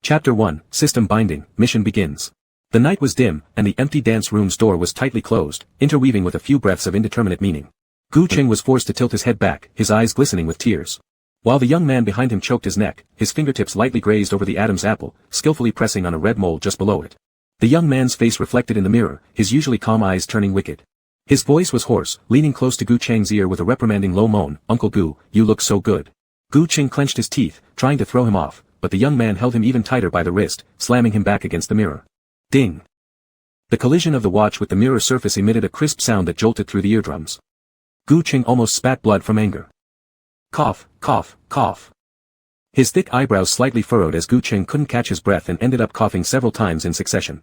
Chapter 1, System Binding, Mission begins. The night was dim, and the empty dance room's door was tightly closed, interweaving with a few breaths of indeterminate meaning. Gu Cheng was forced to tilt his head back, his eyes glistening with tears. While the young man behind him choked his neck, his fingertips lightly grazed over the Adam's apple, skillfully pressing on a red mole just below it. The young man's face reflected in the mirror, his usually calm eyes turning wicked. His voice was hoarse, leaning close to Gu Cheng's ear with a reprimanding low moan. "Uncle Gu, you look so good." Gu Cheng clenched his teeth, trying to throw him off, but the young man held him even tighter by the wrist, slamming him back against the mirror. Ding! The collision of the watch with the mirror surface emitted a crisp sound that jolted through the eardrums. Gu Cheng almost spat blood from anger. Cough, cough, cough. His thick eyebrows slightly furrowed as Gu Cheng couldn't catch his breath and ended up coughing several times in succession.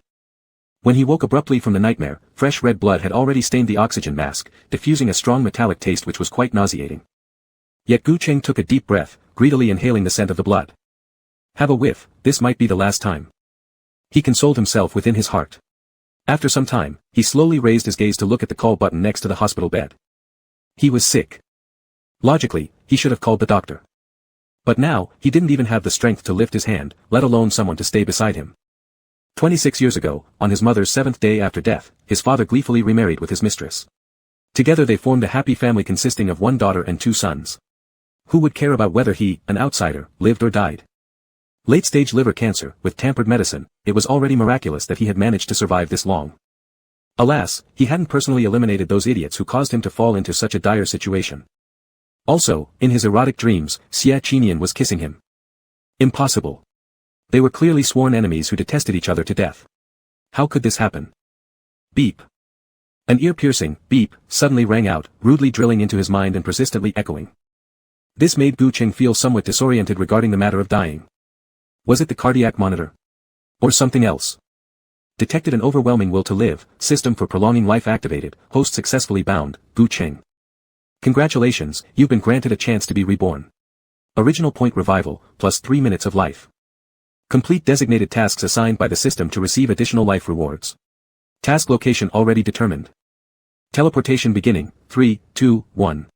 When he woke abruptly from the nightmare, fresh red blood had already stained the oxygen mask, diffusing a strong metallic taste which was quite nauseating. Yet Gu Cheng took a deep breath, greedily inhaling the scent of the blood. Have a whiff, this might be the last time. He consoled himself within his heart. After some time, he slowly raised his gaze to look at the call button next to the hospital bed. He was sick. Logically, he should have called the doctor. But now, he didn't even have the strength to lift his hand, let alone someone to stay beside him. 26 years ago, on his mother's 7th day after death, his father gleefully remarried with his mistress. Together they formed a happy family consisting of 1 daughter and 2 sons. Who would care about whether he, an outsider, lived or died? Late-stage liver cancer, with tampered medicine, it was already miraculous that he had managed to survive this long. Alas, he hadn't personally eliminated those idiots who caused him to fall into such a dire situation. Also, in his erotic dreams, Xia Qinian was kissing him. Impossible. They were clearly sworn enemies who detested each other to death. How could this happen? Beep. An ear-piercing beep suddenly rang out, rudely drilling into his mind and persistently echoing. This made Gu Cheng feel somewhat disoriented regarding the matter of dying. Was it the cardiac monitor? Or something else? Detected an overwhelming will to live, system for prolonging life activated, host successfully bound, Gu Cheng. Congratulations, you've been granted a chance to be reborn. Original point revival, plus 3 minutes of life. Complete designated tasks assigned by the system to receive additional life rewards. Task location already determined. Teleportation beginning, 3, 2, 1.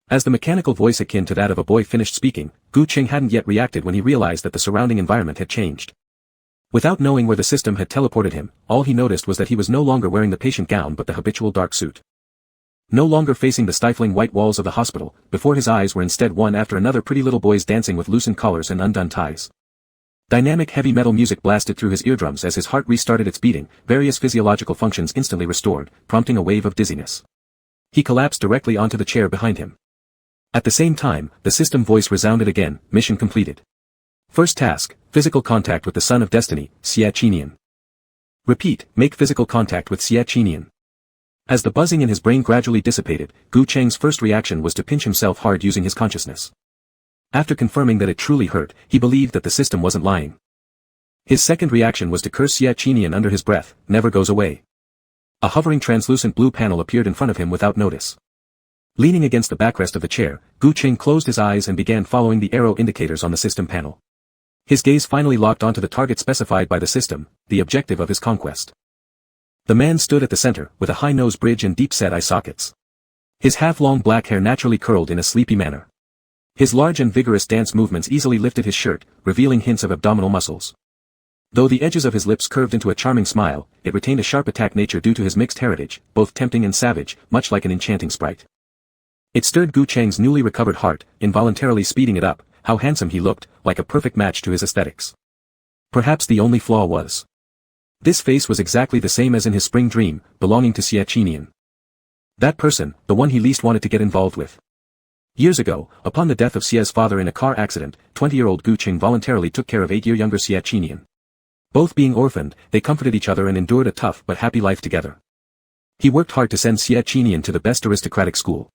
As the mechanical voice akin to that of a boy finished speaking, Gu Cheng hadn't yet reacted when he realized that the surrounding environment had changed. Without knowing where the system had teleported him, all he noticed was that he was no longer wearing the patient gown but the habitual dark suit. No longer facing the stifling white walls of the hospital, before his eyes were instead one after another pretty little boys dancing with loosened collars and undone ties. Dynamic heavy metal music blasted through his eardrums as his heart restarted its beating, various physiological functions instantly restored, prompting a wave of dizziness. He collapsed directly onto the chair behind him. At the same time, the system voice resounded again, mission completed. First task, physical contact with the Son of Destiny, Xia Qinian. Repeat, make physical contact with Xia Qinian. As the buzzing in his brain gradually dissipated, Gu Cheng's first reaction was to pinch himself hard using his consciousness. After confirming that it truly hurt, he believed that the system wasn't lying. His second reaction was to curse Xia Qinian under his breath, never goes away. A hovering translucent blue panel appeared in front of him without notice. Leaning against the backrest of the chair, Gu Cheng closed his eyes and began following the arrow indicators on the system panel. His gaze finally locked onto the target specified by the system, the objective of his conquest. The man stood at the center, with a high nose bridge and deep-set eye sockets. His half-long black hair naturally curled in a sleepy manner. His large and vigorous dance movements easily lifted his shirt, revealing hints of abdominal muscles. Though the edges of his lips curved into a charming smile, it retained a sharp attack nature due to his mixed heritage, both tempting and savage, much like an enchanting sprite. It stirred Gu Cheng's newly recovered heart, involuntarily speeding it up. How handsome he looked, like a perfect match to his aesthetics. Perhaps the only flaw was. This face was exactly the same as in his spring dream, belonging to Xia Qinian. That person, the one he least wanted to get involved with. Years ago, upon the death of Xia's father in a car accident, 20-year-old Gu Cheng voluntarily took care of 8-year younger Xia Qinian. Both being orphaned, they comforted each other and endured a tough but happy life together. He worked hard to send Xia Qinian to the best aristocratic school.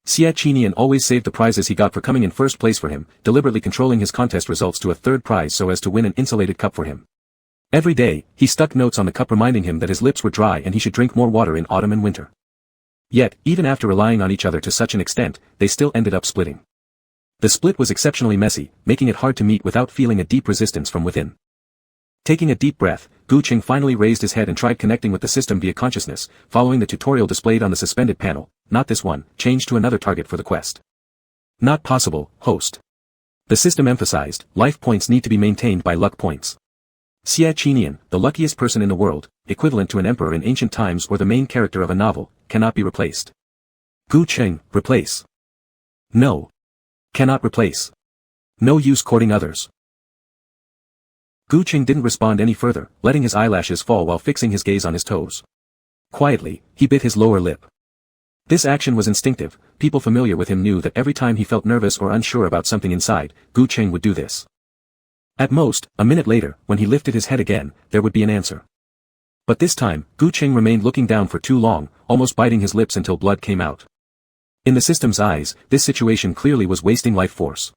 Xia Qinian always saved the prizes he got for coming in first place for him, deliberately controlling his contest results to a third prize so as to win an insulated cup for him. Every day, he stuck notes on the cup reminding him that his lips were dry and he should drink more water in autumn and winter. Yet, even after relying on each other to such an extent, they still ended up splitting. The split was exceptionally messy, making it hard to meet without feeling a deep resistance from within. Taking a deep breath, Gu Cheng finally raised his head and tried connecting with the system via consciousness, following the tutorial displayed on the suspended panel. Not this one, change to another target for the quest. Not possible, host. The system emphasized, life points need to be maintained by luck points. Xia Qinian, the luckiest person in the world, equivalent to an emperor in ancient times or the main character of a novel, cannot be replaced. Gu Cheng, replace. No. Cannot replace. No use courting others. Gu Cheng didn't respond any further, letting his eyelashes fall while fixing his gaze on his toes. Quietly, he bit his lower lip. This action was instinctive. People familiar with him knew that every time he felt nervous or unsure about something inside, Gu Cheng would do this. At most, a minute later, when he lifted his head again, there would be an answer. But this time, Gu Cheng remained looking down for too long, almost biting his lips until blood came out. In the system's eyes, this situation clearly was wasting life force.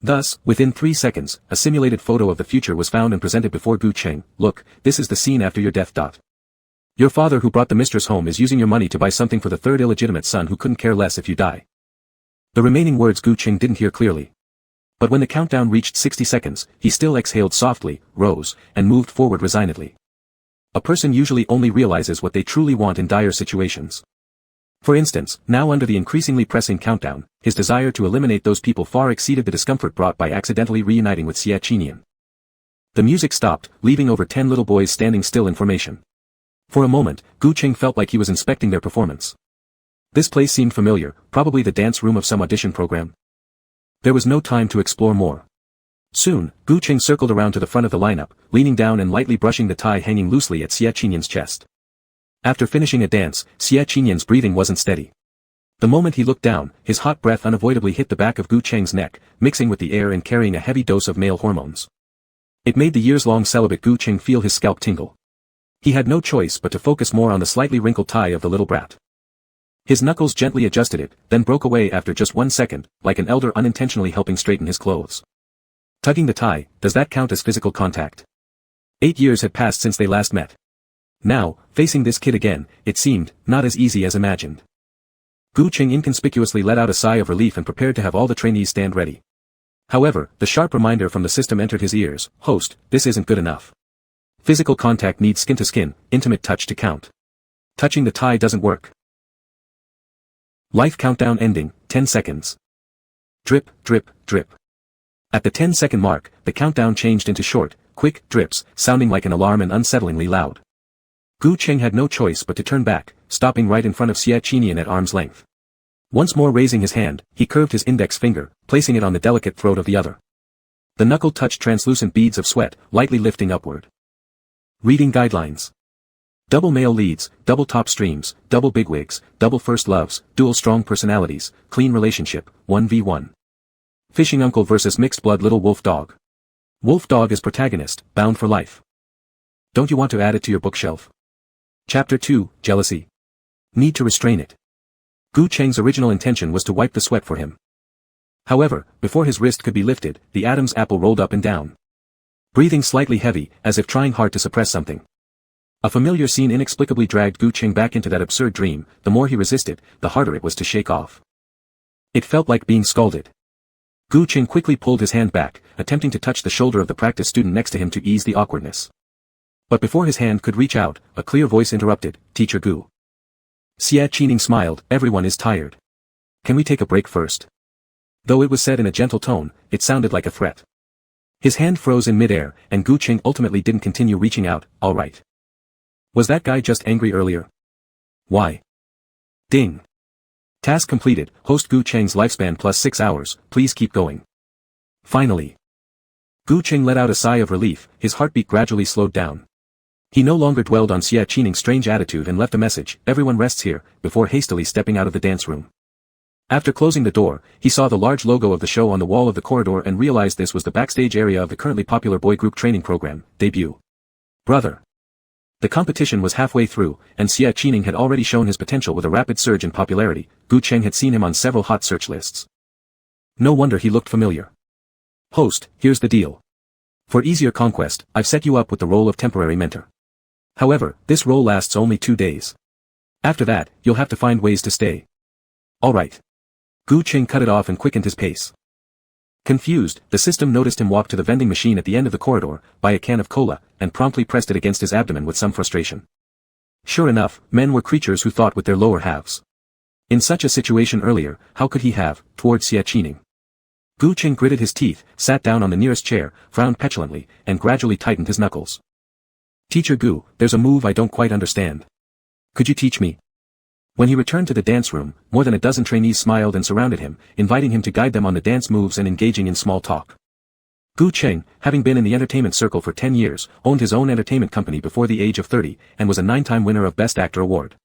Thus, within 3 seconds, a simulated photo of the future was found and presented before Gu Cheng. Look, this is the scene after your death. Your father who brought the mistress home is using your money to buy something for the third illegitimate son who couldn't care less if you die. The remaining words Gu Cheng didn't hear clearly. But when the countdown reached 60 seconds, he still exhaled softly, rose, and moved forward resignedly. A person usually only realizes what they truly want in dire situations. For instance, now under the increasingly pressing countdown, his desire to eliminate those people far exceeded the discomfort brought by accidentally reuniting with Xia Qinian. The music stopped, leaving over 10 little boys standing still in formation. For a moment, Gu Cheng felt like he was inspecting their performance. This place seemed familiar, probably the dance room of some audition program. There was no time to explore more. Soon, Gu Cheng circled around to the front of the lineup, leaning down and lightly brushing the tie hanging loosely at Xia Qinian's chest. After finishing a dance, Xia Qinian's breathing wasn't steady. The moment he looked down, his hot breath unavoidably hit the back of Gu Cheng's neck, mixing with the air and carrying a heavy dose of male hormones. It made the years-long celibate Gu Cheng feel his scalp tingle. He had no choice but to focus more on the slightly wrinkled tie of the little brat. His knuckles gently adjusted it, then broke away after just 1 second, like an elder unintentionally helping straighten his clothes. Tugging the tie, does that count as physical contact? 8 years had passed since they last met. Now, facing this kid again, it seemed, not as easy as imagined. Gu Cheng inconspicuously let out a sigh of relief and prepared to have all the trainees stand ready. However, the sharp reminder from the system entered his ears, "Host, this isn't good enough. Physical contact needs skin to skin, intimate touch to count. Touching the tie doesn't work." Life countdown ending, 10 seconds. Drip, drip, drip. At the 10-second mark, the countdown changed into short, quick drips, sounding like an alarm and unsettlingly loud. Gu Cheng had no choice but to turn back, stopping right in front of Xia Qinian at arm's length. Once more raising his hand, he curved his index finger, placing it on the delicate throat of the other. The knuckle touched translucent beads of sweat, lightly lifting upward. Reading guidelines. Double male leads, double top streams, double bigwigs, double first loves, dual strong personalities, clean relationship, 1v1. Fishing uncle versus mixed blood little wolf dog. Wolf dog is protagonist, bound for life. Don't you want to add it to your bookshelf? Chapter 2, Jealousy. Need to restrain it. Gu Cheng's original intention was to wipe the sweat for him. However, before his wrist could be lifted, the Adam's apple rolled up and down. Breathing slightly heavy, as if trying hard to suppress something. A familiar scene inexplicably dragged Gu Cheng back into that absurd dream. The more he resisted, the harder it was to shake off. It felt like being scalded. Gu Cheng quickly pulled his hand back, attempting to touch the shoulder of the practice student next to him to ease the awkwardness. But before his hand could reach out, a clear voice interrupted, "Teacher Gu." Xia Qinian smiled, "Everyone is tired. Can we take a break first?" Though it was said in a gentle tone, it sounded like a threat. His hand froze in midair, and Gu Cheng ultimately didn't continue reaching out. "All right. Was that guy just angry earlier? Why?" Ding. Task completed, host Gu Cheng's lifespan plus 6 hours, please keep going. Finally. Gu Cheng let out a sigh of relief, his heartbeat gradually slowed down. He no longer dwelled on Xia Qining's strange attitude and left a message, "Everyone rests here," before hastily stepping out of the dance room. After closing the door, he saw the large logo of the show on the wall of the corridor and realized this was the backstage area of the currently popular boy group training program, Debut. Brother. The competition was halfway through, and Xia Qining had already shown his potential with a rapid surge in popularity. Gu Cheng had seen him on several hot search lists. No wonder he looked familiar. "Host, here's the deal. For easier conquest, I've set you up with the role of temporary mentor. However, this role lasts only 2 days. After that, you'll have to find ways to stay." "All right." Gu Cheng cut it off and quickened his pace. Confused, the system noticed him walk to the vending machine at the end of the corridor, buy a can of cola, and promptly pressed it against his abdomen with some frustration. Sure enough, men were creatures who thought with their lower halves. In such a situation earlier, how could he have, toward Xia Qining? Gu Qing gritted his teeth, sat down on the nearest chair, frowned petulantly, and gradually tightened his knuckles. Teacher Gu, there's a move I don't quite understand. Could you teach me? When he returned to the dance room, more than a dozen trainees smiled and surrounded him, inviting him to guide them on the dance moves and engaging in small talk. Gu Qing, having been in the entertainment circle for 10 years, owned his own entertainment company before the age of 30, and was a 9-time winner of Best Actor award.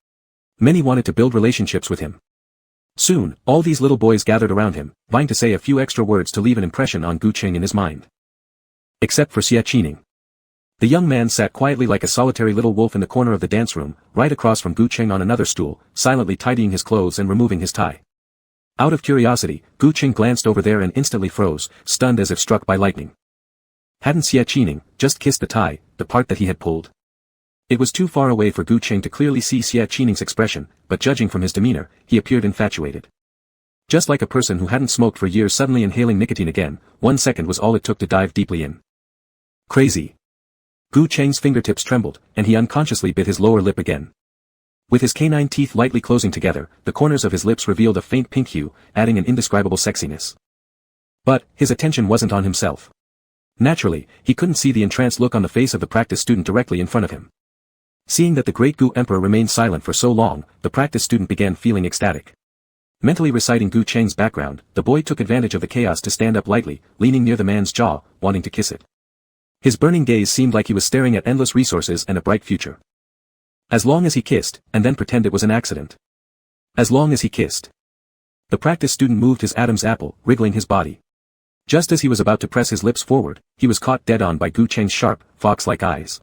Many wanted to build relationships with him. Soon, all these little boys gathered around him, vying to say a few extra words to leave an impression on Gu Qing in his mind. Except for Xie Qining. The young man sat quietly like a solitary little wolf in the corner of the dance room, right across from Gu Qing on another stool, silently tidying his clothes and removing his tie. Out of curiosity, Gu Qing glanced over there and instantly froze, stunned as if struck by lightning. Hadn't Xie Qining just kissed the tie, the part that he had pulled? It was too far away for Gu Qing to clearly see Xie Qining's expression, but judging from his demeanor, he appeared infatuated. Just like a person who hadn't smoked for years suddenly inhaling nicotine again, 1 second was all it took to dive deeply in. Crazy. Gu Qing's fingertips trembled, and he unconsciously bit his lower lip again. With his canine teeth lightly closing together, the corners of his lips revealed a faint pink hue, adding an indescribable sexiness. But, his attention wasn't on himself. Naturally, he couldn't see the entranced look on the face of the practice student directly in front of him. Seeing that the great Gu Emperor remained silent for so long, the practice student began feeling ecstatic. Mentally reciting Gu Qing's background, the boy took advantage of the chaos to stand up lightly, leaning near the man's jaw, wanting to kiss it. His burning gaze seemed like he was staring at endless resources and a bright future. As long as he kissed, and then pretend it was an accident. As long as he kissed. The practice student moved his Adam's apple, wriggling his body. Just as he was about to press his lips forward, he was caught dead on by Gu Qing's sharp, fox-like eyes.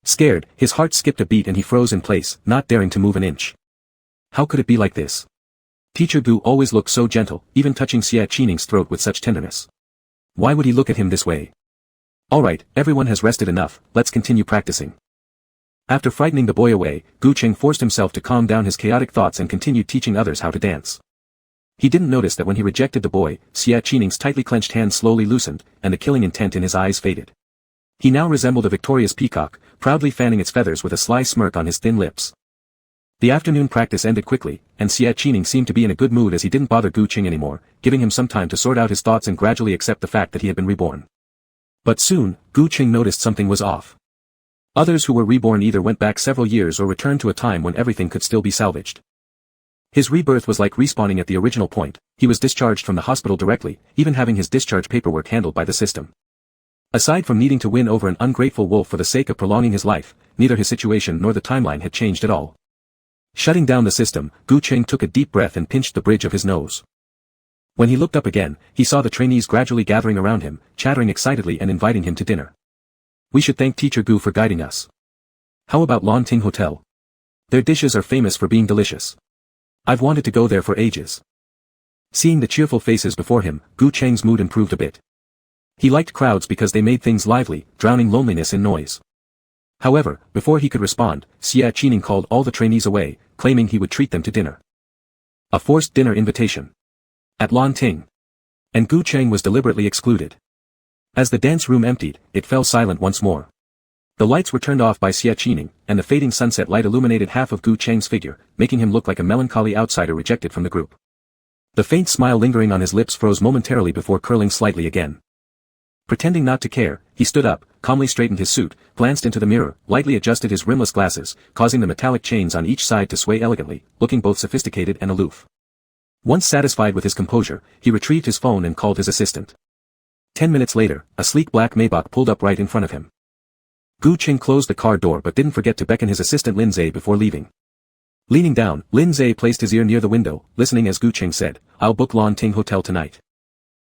Scared, his heart skipped a beat and he froze in place, not daring to move an inch. How could it be like this? Teacher Gu always looked so gentle, even touching Xie Qining's throat with such tenderness. Why would he look at him this way? Alright, everyone has rested enough, let's continue practicing. After frightening the boy away, Gu Qing forced himself to calm down his chaotic thoughts and continued teaching others how to dance. He didn't notice that when he rejected the boy, Xie Qining's tightly clenched hands slowly loosened, and the killing intent in his eyes faded. He now resembled a victorious peacock, proudly fanning its feathers with a sly smirk on his thin lips. The afternoon practice ended quickly, and Xie Qining seemed to be in a good mood as he didn't bother Gu Qing anymore, giving him some time to sort out his thoughts and gradually accept the fact that he had been reborn. But soon, Gu Qing noticed something was off. Others who were reborn either went back several years or returned to a time when everything could still be salvaged. His rebirth was like respawning at the original point. He was discharged from the hospital directly, even having his discharge paperwork handled by the system. Aside from needing to win over an ungrateful wolf for the sake of prolonging his life, neither his situation nor the timeline had changed at all. Shutting down the system, Gu Qing took a deep breath and pinched the bridge of his nose. When he looked up again, he saw the trainees gradually gathering around him, chattering excitedly and inviting him to dinner. We should thank Teacher Gu for guiding us. How about Lan Ting Hotel? Their dishes are famous for being delicious. I've wanted to go there for ages. Seeing the cheerful faces before him, Gu Qing's mood improved a bit. He liked crowds because they made things lively, drowning loneliness in noise. However, before he could respond, Xie Qining called all the trainees away, claiming he would treat them to dinner. A forced dinner invitation. At Lan Ting. And Gu Qing was deliberately excluded. As the dance room emptied, it fell silent once more. The lights were turned off by Xie Qining, and the fading sunset light illuminated half of Gu Qing's figure, making him look like a melancholy outsider rejected from the group. The faint smile lingering on his lips froze momentarily before curling slightly again. Pretending not to care, he stood up, calmly straightened his suit, glanced into the mirror, lightly adjusted his rimless glasses, causing the metallic chains on each side to sway elegantly, looking both sophisticated and aloof. Once satisfied with his composure, he retrieved his phone and called his assistant. 10 minutes later, a sleek black Maybach pulled up right in front of him. Gu Qing closed the car door but didn't forget to beckon his assistant Lin Zhe before leaving. Leaning down, Lin Zhe placed his ear near the window, listening as Gu Qing said, I'll book Lan Ting Hotel tonight.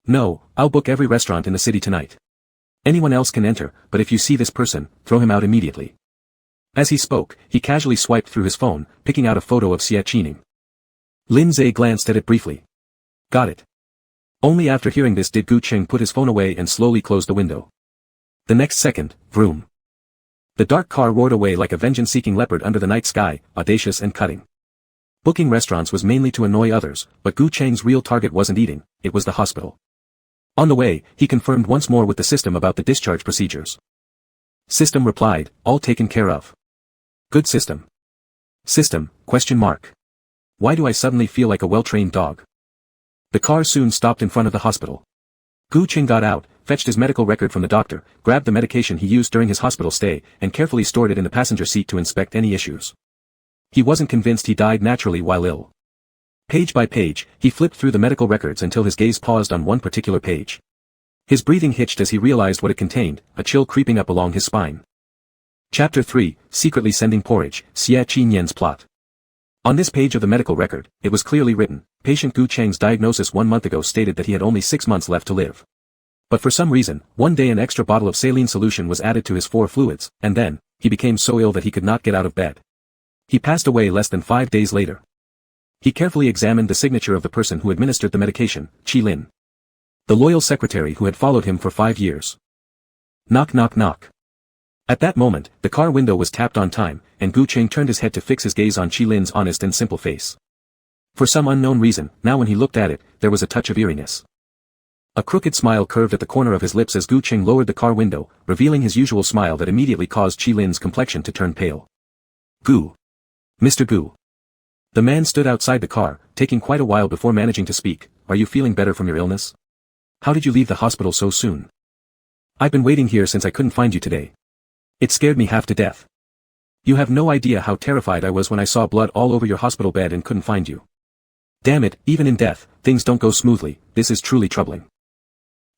No, I'll book every restaurant in the city tonight. Anyone else can enter, but if you see this person, throw him out immediately. As he spoke, he casually swiped through his phone, picking out a photo of Xie Qining. Lin Zhe glanced at it briefly. Got it. Only after hearing this did Gu Qing put his phone away and slowly close the window. The next second, vroom. The dark car roared away like a vengeance-seeking leopard under the night sky, audacious and cutting. Booking restaurants was mainly to annoy others, but Gu Cheng's real target wasn't eating, it was the hospital. On the way, he confirmed once more with the system about the discharge procedures. System replied, all taken care of. Good system. System, ? Why do I suddenly feel like a well-trained dog? The car soon stopped in front of the hospital. Gu Qing got out, fetched his medical record from the doctor, grabbed the medication he used during his hospital stay, and carefully stored it in the passenger seat to inspect any issues. He wasn't convinced he died naturally while ill. Page by page, he flipped through the medical records until his gaze paused on one particular page. His breathing hitched as he realized what it contained, a chill creeping up along his spine. Chapter 3, Secretly Sending Porridge, Xie Qinyan's Plot. On this page of the medical record, it was clearly written, patient Gu Cheng's diagnosis 1 month ago stated that he had only 6 months left to live. But for some reason, one day an extra bottle of saline solution was added to his 4 fluids, and then, he became so ill that he could not get out of bed. He passed away less than 5 days later. He carefully examined the signature of the person who administered the medication, Qi Lin. The loyal secretary who had followed him for 5 years. Knock knock knock. At that moment, the car window was tapped on time, and Gu Cheng turned his head to fix his gaze on Qi Lin's honest and simple face. For some unknown reason, now when he looked at it, there was a touch of eeriness. A crooked smile curved at the corner of his lips as Gu Cheng lowered the car window, revealing his usual smile that immediately caused Qi Lin's complexion to turn pale. Gu. Mr. Gu. The man stood outside the car, taking quite a while before managing to speak. Are you feeling better from your illness? How did you leave the hospital so soon? I've been waiting here since I couldn't find you today. It scared me half to death. You have no idea how terrified I was when I saw blood all over your hospital bed and couldn't find you. Damn it, even in death, things don't go smoothly. This is truly troubling.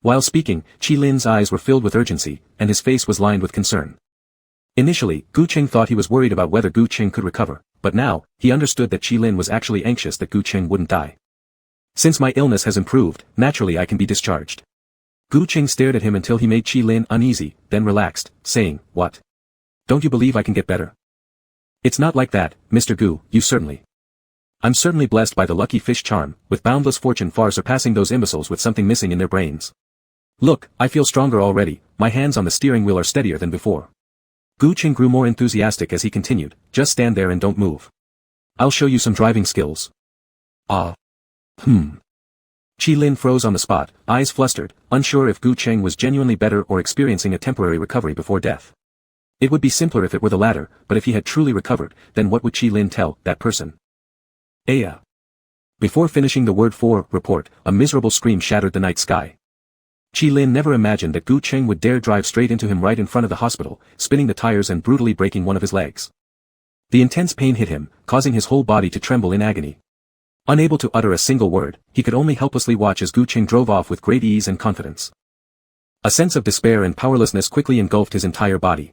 While speaking, Qi Lin's eyes were filled with urgency, and his face was lined with concern. Initially, Gu Cheng thought he was worried about whether Gu Cheng could recover, but now, he understood that Qi Lin was actually anxious that Gu Cheng wouldn't die. Since my illness has improved, naturally I can be discharged. Gu Cheng stared at him until he made Qi Lin uneasy, then relaxed, saying, What? Don't you believe I can get better? It's not like that, Mr. Gu, I'm certainly blessed by the lucky fish charm, with boundless fortune far surpassing those imbeciles with something missing in their brains. Look, I feel stronger already, my hands on the steering wheel are steadier than before. Gu Cheng grew more enthusiastic as he continued, just stand there and don't move. I'll show you some driving skills. Ah. Qi Lin froze on the spot, eyes flustered, unsure if Gu Cheng was genuinely better or experiencing a temporary recovery before death. It would be simpler if it were the latter, but if he had truly recovered, then what would Qi Lin tell that person? Aya. Before finishing the word for report, a miserable scream shattered the night sky. Qi Lin never imagined that Gu Cheng would dare drive straight into him right in front of the hospital, spinning the tires and brutally breaking one of his legs. The intense pain hit him, causing his whole body to tremble in agony. Unable to utter a single word, he could only helplessly watch as Gu Cheng drove off with great ease and confidence. A sense of despair and powerlessness quickly engulfed his entire body.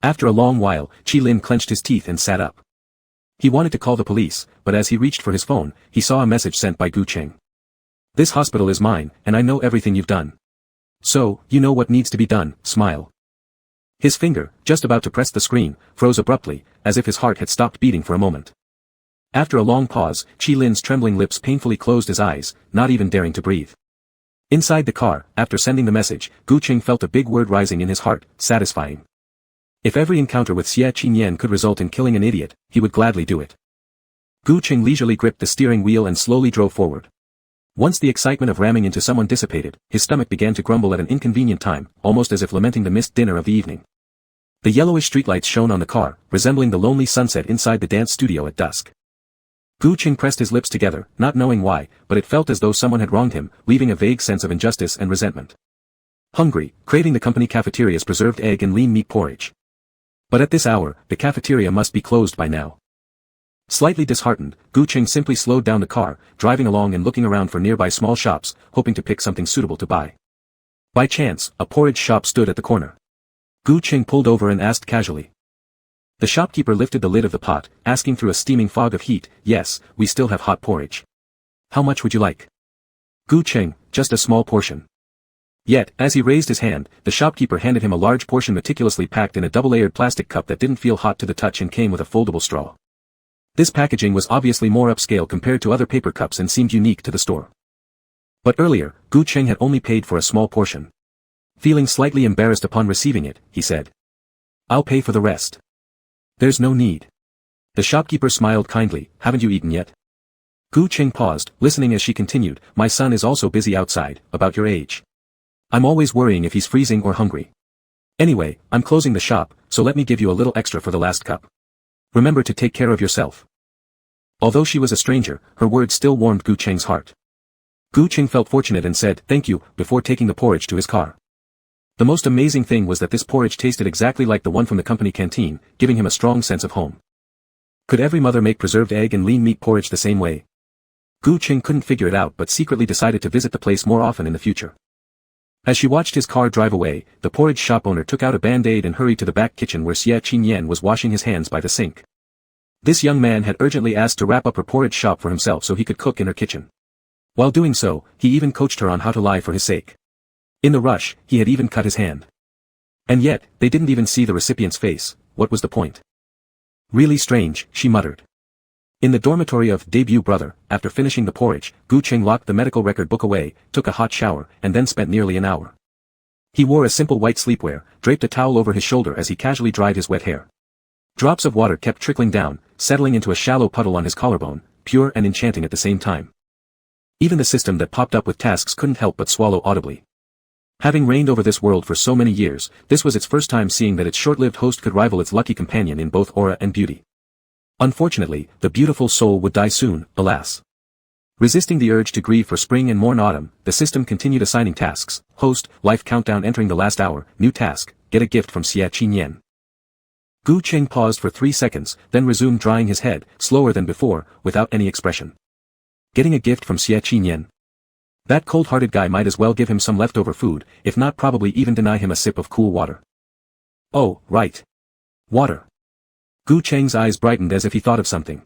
After a long while, Qi Lin clenched his teeth and sat up. He wanted to call the police, but as he reached for his phone, he saw a message sent by Gu Cheng. This hospital is mine, and I know everything you've done. So, you know what needs to be done, smile. His finger, just about to press the screen, froze abruptly, as if his heart had stopped beating for a moment. After a long pause, Qi Lin's trembling lips painfully closed his eyes, not even daring to breathe. Inside the car, after sending the message, Gu Cheng felt a big word rising in his heart, satisfying. If every encounter with Xie Qinyan could result in killing an idiot, he would gladly do it. Gu Cheng leisurely gripped the steering wheel and slowly drove forward. Once the excitement of ramming into someone dissipated, his stomach began to grumble at an inconvenient time, almost as if lamenting the missed dinner of the evening. The yellowish streetlights shone on the car, resembling the lonely sunset inside the dance studio at dusk. Gu Cheng pressed his lips together, not knowing why, but it felt as though someone had wronged him, leaving a vague sense of injustice and resentment. Hungry, craving the company cafeteria's preserved egg and lean meat porridge. But at this hour, the cafeteria must be closed by now. Slightly disheartened, Gu Cheng simply slowed down the car, driving along and looking around for nearby small shops, hoping to pick something suitable to buy. By chance, a porridge shop stood at the corner. Gu Cheng pulled over and asked casually. The shopkeeper lifted the lid of the pot, asking through a steaming fog of heat, Yes, we still have hot porridge. How much would you like? Gu Cheng, just a small portion. Yet, as he raised his hand, the shopkeeper handed him a large portion meticulously packed in a double-layered plastic cup that didn't feel hot to the touch and came with a foldable straw. This packaging was obviously more upscale compared to other paper cups and seemed unique to the store. But earlier, Gu Cheng had only paid for a small portion. Feeling slightly embarrassed upon receiving it, he said. I'll pay for the rest. There's no need. The shopkeeper smiled kindly, haven't you eaten yet? Gu Cheng paused, listening as she continued, My son is also busy outside, about your age. I'm always worrying if he's freezing or hungry. Anyway, I'm closing the shop, so let me give you a little extra for the last cup. Remember to take care of yourself. Although she was a stranger, her words still warmed Gu Cheng's heart. Gu Qing felt fortunate and said, "Thank you," before taking the porridge to his car. The most amazing thing was that this porridge tasted exactly like the one from the company canteen, giving him a strong sense of home. Could every mother make preserved egg and lean meat porridge the same way? Gu Qing couldn't figure it out but secretly decided to visit the place more often in the future. As she watched his car drive away, the porridge shop owner took out a band-aid and hurried to the back kitchen where Xie Qinyan was washing his hands by the sink. This young man had urgently asked to wrap up her porridge shop for himself so he could cook in her kitchen. While doing so, he even coached her on how to lie for his sake. In the rush, he had even cut his hand. And yet, they didn't even see the recipient's face. What was the point? Really strange, she muttered. In the dormitory of debut brother, after finishing the porridge, Gu Qing locked the medical record book away, took a hot shower, and then spent nearly an hour. He wore a simple white sleepwear, draped a towel over his shoulder as he casually dried his wet hair. Drops of water kept trickling down, settling into a shallow puddle on his collarbone, pure and enchanting at the same time. Even the system that popped up with tasks couldn't help but swallow audibly. Having reigned over this world for so many years, this was its first time seeing that its short-lived host could rival its lucky companion in both aura and beauty. Unfortunately, the beautiful soul would die soon, alas. Resisting the urge to grieve for spring and mourn autumn, the system continued assigning tasks: host, life countdown entering the last hour, new task, get a gift from Xie Qinyan. Gu Qing paused for 3 seconds, then resumed drying his head, slower than before, without any expression. Getting a gift from Xie Qinyan? That cold-hearted guy might as well give him some leftover food, if not probably even deny him a sip of cool water. Oh, right. Water. Gu Cheng's eyes brightened as if he thought of something.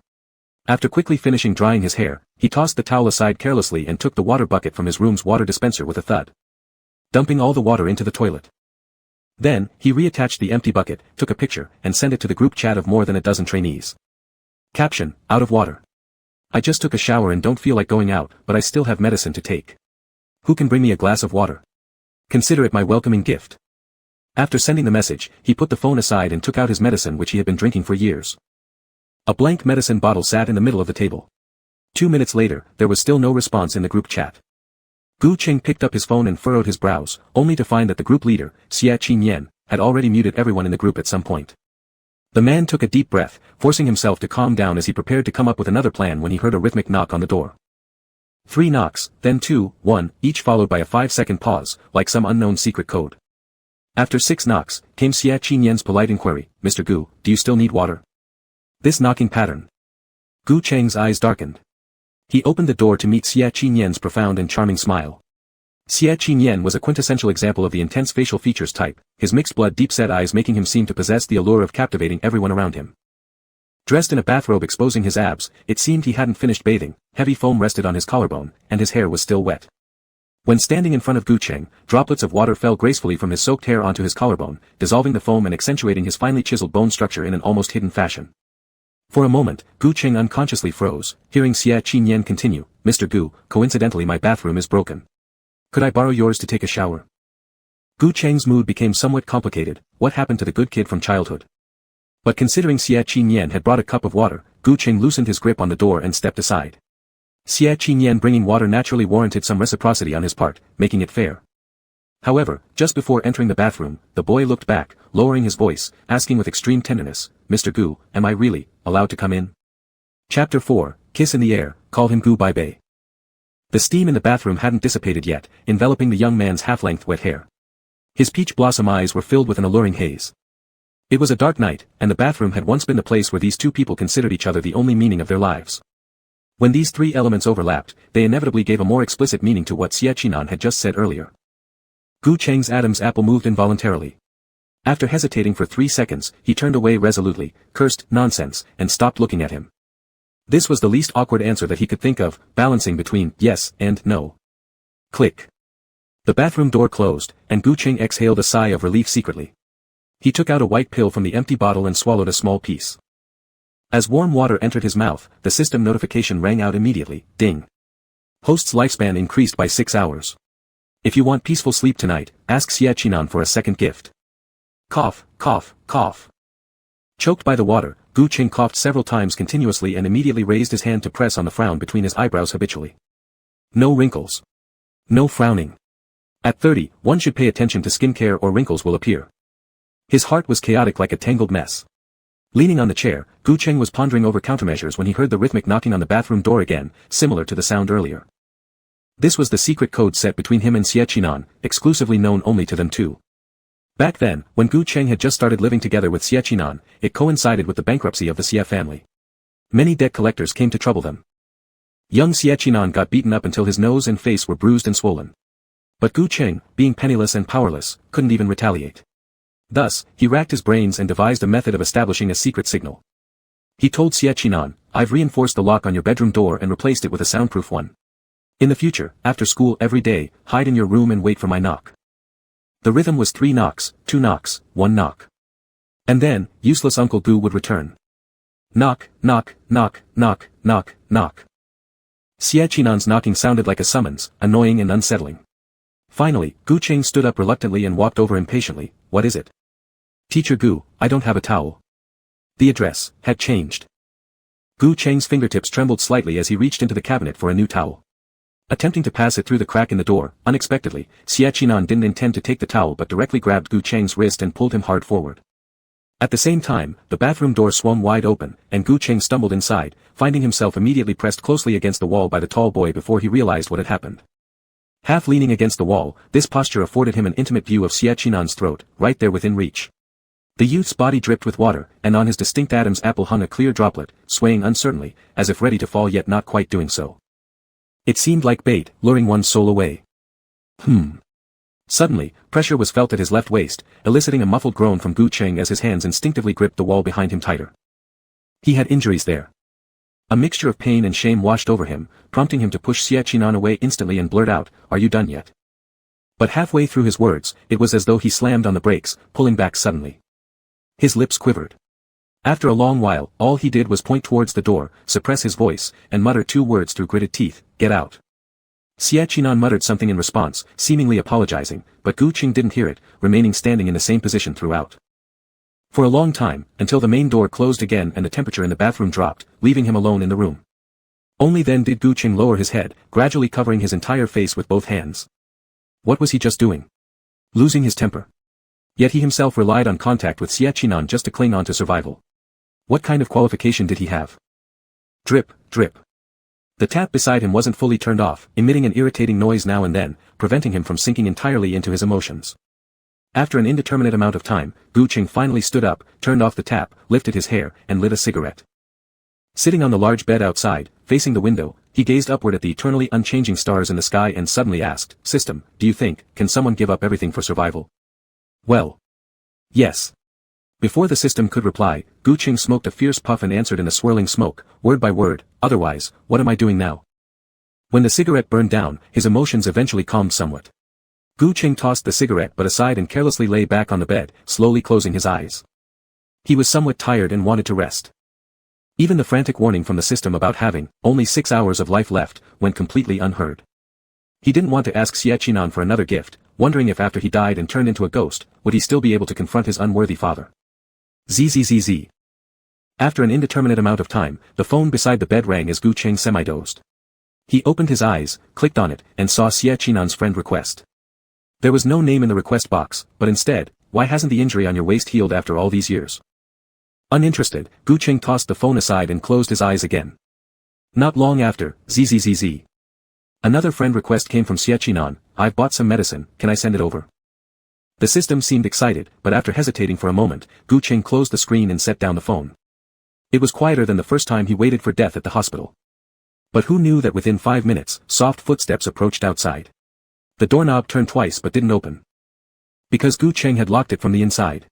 After quickly finishing drying his hair, he tossed the towel aside carelessly and took the water bucket from his room's water dispenser with a thud, dumping all the water into the toilet. Then, he reattached the empty bucket, took a picture, and sent it to the group chat of more than a dozen trainees. Caption: out of water. I just took a shower and don't feel like going out, but I still have medicine to take. Who can bring me a glass of water? Consider it my welcoming gift. After sending the message, he put the phone aside and took out his medicine which he had been drinking for years. A blank medicine bottle sat in the middle of the table. 2 minutes later, there was still no response in the group chat. Gu Qing picked up his phone and furrowed his brows, only to find that the group leader, Xie Qinyan, had already muted everyone in the group at some point. The man took a deep breath, forcing himself to calm down as he prepared to come up with another plan when he heard a rhythmic knock on the door. 3 knocks, then 2, 1, each followed by a 5-second pause, like some unknown secret code. After 6 knocks, came Xie Qinyan's polite inquiry, "Mr. Gu, do you still need water?" This knocking pattern. Gu Cheng's eyes darkened. He opened the door to meet Xie Qinyan's profound and charming smile. Xie Qinyan was a quintessential example of the intense facial features type, his mixed-blood deep-set eyes making him seem to possess the allure of captivating everyone around him. Dressed in a bathrobe exposing his abs, it seemed he hadn't finished bathing, heavy foam rested on his collarbone, and his hair was still wet. When standing in front of Gu Cheng, droplets of water fell gracefully from his soaked hair onto his collarbone, dissolving the foam and accentuating his finely chiseled bone structure in an almost hidden fashion. For a moment, Gu Cheng unconsciously froze, hearing Xie Qinyan continue, "Mr. Gu, coincidentally my bathroom is broken. Could I borrow yours to take a shower?" Gu Cheng's mood became somewhat complicated. What happened to the good kid from childhood? But considering Xie Qinyan had brought a cup of water, Gu Cheng loosened his grip on the door and stepped aside. Xie Qinyan bringing water naturally warranted some reciprocity on his part, making it fair. However, just before entering the bathroom, the boy looked back, lowering his voice, asking with extreme tenderness, "Mr. Gu, am I really allowed to come in?" Chapter 4, Kiss in the Air, call him Gu Bai Bei. The steam in the bathroom hadn't dissipated yet, enveloping the young man's half-length wet hair. His peach blossom eyes were filled with an alluring haze. It was a dark night, and the bathroom had once been the place where these two people considered each other the only meaning of their lives. When these 3 elements overlapped, they inevitably gave a more explicit meaning to what Xie Qinan had just said earlier. Gu Cheng's Adam's apple moved involuntarily. After hesitating for 3 seconds, he turned away resolutely, cursed, "Nonsense," and stopped looking at him. This was the least awkward answer that he could think of, balancing between yes and no. Click. The bathroom door closed, and Gu Cheng exhaled a sigh of relief secretly. He took out a white pill from the empty bottle and swallowed a small piece. As warm water entered his mouth, the system notification rang out immediately, ding. Host's lifespan increased by 6 hours. If you want peaceful sleep tonight, ask Xie Qinan for a second gift. Cough, cough, cough. Choked by the water, Gu Cheng coughed several times continuously and immediately raised his hand to press on the frown between his eyebrows habitually. No wrinkles. No frowning. At 30, one should pay attention to skincare or wrinkles will appear. His heart was chaotic like a tangled mess. Leaning on the chair, Gu Cheng was pondering over countermeasures when he heard the rhythmic knocking on the bathroom door again, similar to the sound earlier. This was the secret code set between him and Xie Qinan, exclusively known only to them two. Back then, when Gu Cheng had just started living together with Xie Qinan, it coincided with the bankruptcy of the Xie family. Many debt collectors came to trouble them. Young Xie Qinan got beaten up until his nose and face were bruised and swollen. But Gu Cheng, being penniless and powerless, couldn't even retaliate. Thus, he racked his brains and devised a method of establishing a secret signal. He told Xie Qinan, "I've reinforced the lock on your bedroom door and replaced it with a soundproof one. In the future, after school every day, hide in your room and wait for my knock." The rhythm was 3 knocks, 2 knocks, 1 knock. And then, useless Uncle Gu would return. Knock, knock, knock, knock, knock, knock. Xie Qinan's knocking sounded like a summons, annoying and unsettling. Finally, Gu Cheng stood up reluctantly and walked over impatiently. "What is it?" "Teacher Gu, I don't have a towel." The address had changed. Gu Cheng's fingertips trembled slightly as he reached into the cabinet for a new towel. Attempting to pass it through the crack in the door, unexpectedly, Xie Qinan didn't intend to take the towel but directly grabbed Gu Cheng's wrist and pulled him hard forward. At the same time, the bathroom door swung wide open, and Gu Cheng stumbled inside, finding himself immediately pressed closely against the wall by the tall boy before he realized what had happened. Half leaning against the wall, this posture afforded him an intimate view of Xie Qinan's throat, right there within reach. The youth's body dripped with water, and on his distinct Adam's apple hung a clear droplet, swaying uncertainly, as if ready to fall yet not quite doing so. It seemed like bait, luring one's soul away. Suddenly, pressure was felt at his left waist, eliciting a muffled groan from Gu Cheng as his hands instinctively gripped the wall behind him tighter. He had injuries there. A mixture of pain and shame washed over him, prompting him to push Xie Qinan away instantly and blurt out, "Are you done yet?" But halfway through his words, it was as though he slammed on the brakes, pulling back suddenly. His lips quivered. After a long while, all he did was point towards the door, suppress his voice, and mutter 2 words through gritted teeth, "Get out." Xie Qinan muttered something in response, seemingly apologizing, but Gu Cheng didn't hear it, remaining standing in the same position throughout. For a long time, until the main door closed again and the temperature in the bathroom dropped, leaving him alone in the room. Only then did Gu Cheng lower his head, gradually covering his entire face with both hands. What was he just doing? Losing his temper. Yet he himself relied on contact with Xie Qinan just to cling on to survival. What kind of qualification did he have? Drip, drip. The tap beside him wasn't fully turned off, emitting an irritating noise now and then, preventing him from sinking entirely into his emotions. After an indeterminate amount of time, Gu Cheng finally stood up, turned off the tap, lifted his hair, and lit a cigarette. Sitting on the large bed outside, facing the window, he gazed upward at the eternally unchanging stars in the sky and suddenly asked, "System, do you think, can someone give up everything for survival?" "Well. Yes." Before the system could reply, Gu Cheng smoked a fierce puff and answered in the swirling smoke, word by word, "Otherwise, what am I doing now?" When the cigarette burned down, his emotions eventually calmed somewhat. Gu Cheng tossed the cigarette butt aside and carelessly lay back on the bed, slowly closing his eyes. He was somewhat tired and wanted to rest. Even the frantic warning from the system about having only 6 hours of life left went completely unheard. He didn't want to ask Xie Qinan for another gift, wondering if after he died and turned into a ghost, would he still be able to confront his unworthy father. Zzz. After an indeterminate amount of time, the phone beside the bed rang as Gu Cheng semi-dozed. He opened his eyes, clicked on it, and saw Xie Qinan's friend request. There was no name in the request box, but instead, "Why hasn't the injury on your waist healed after all these years?" Uninterested, Gu Cheng tossed the phone aside and closed his eyes again. Not long after, zzz. Another friend request came from Xie Qinan, "I've bought some medicine, can I send it over?" The system seemed excited, but after hesitating for a moment, Gu Cheng closed the screen and set down the phone. It was quieter than the first time he waited for death at the hospital. But who knew that within 5 minutes, soft footsteps approached outside. The doorknob turned twice but didn't open. Because Gu Cheng had locked it from the inside.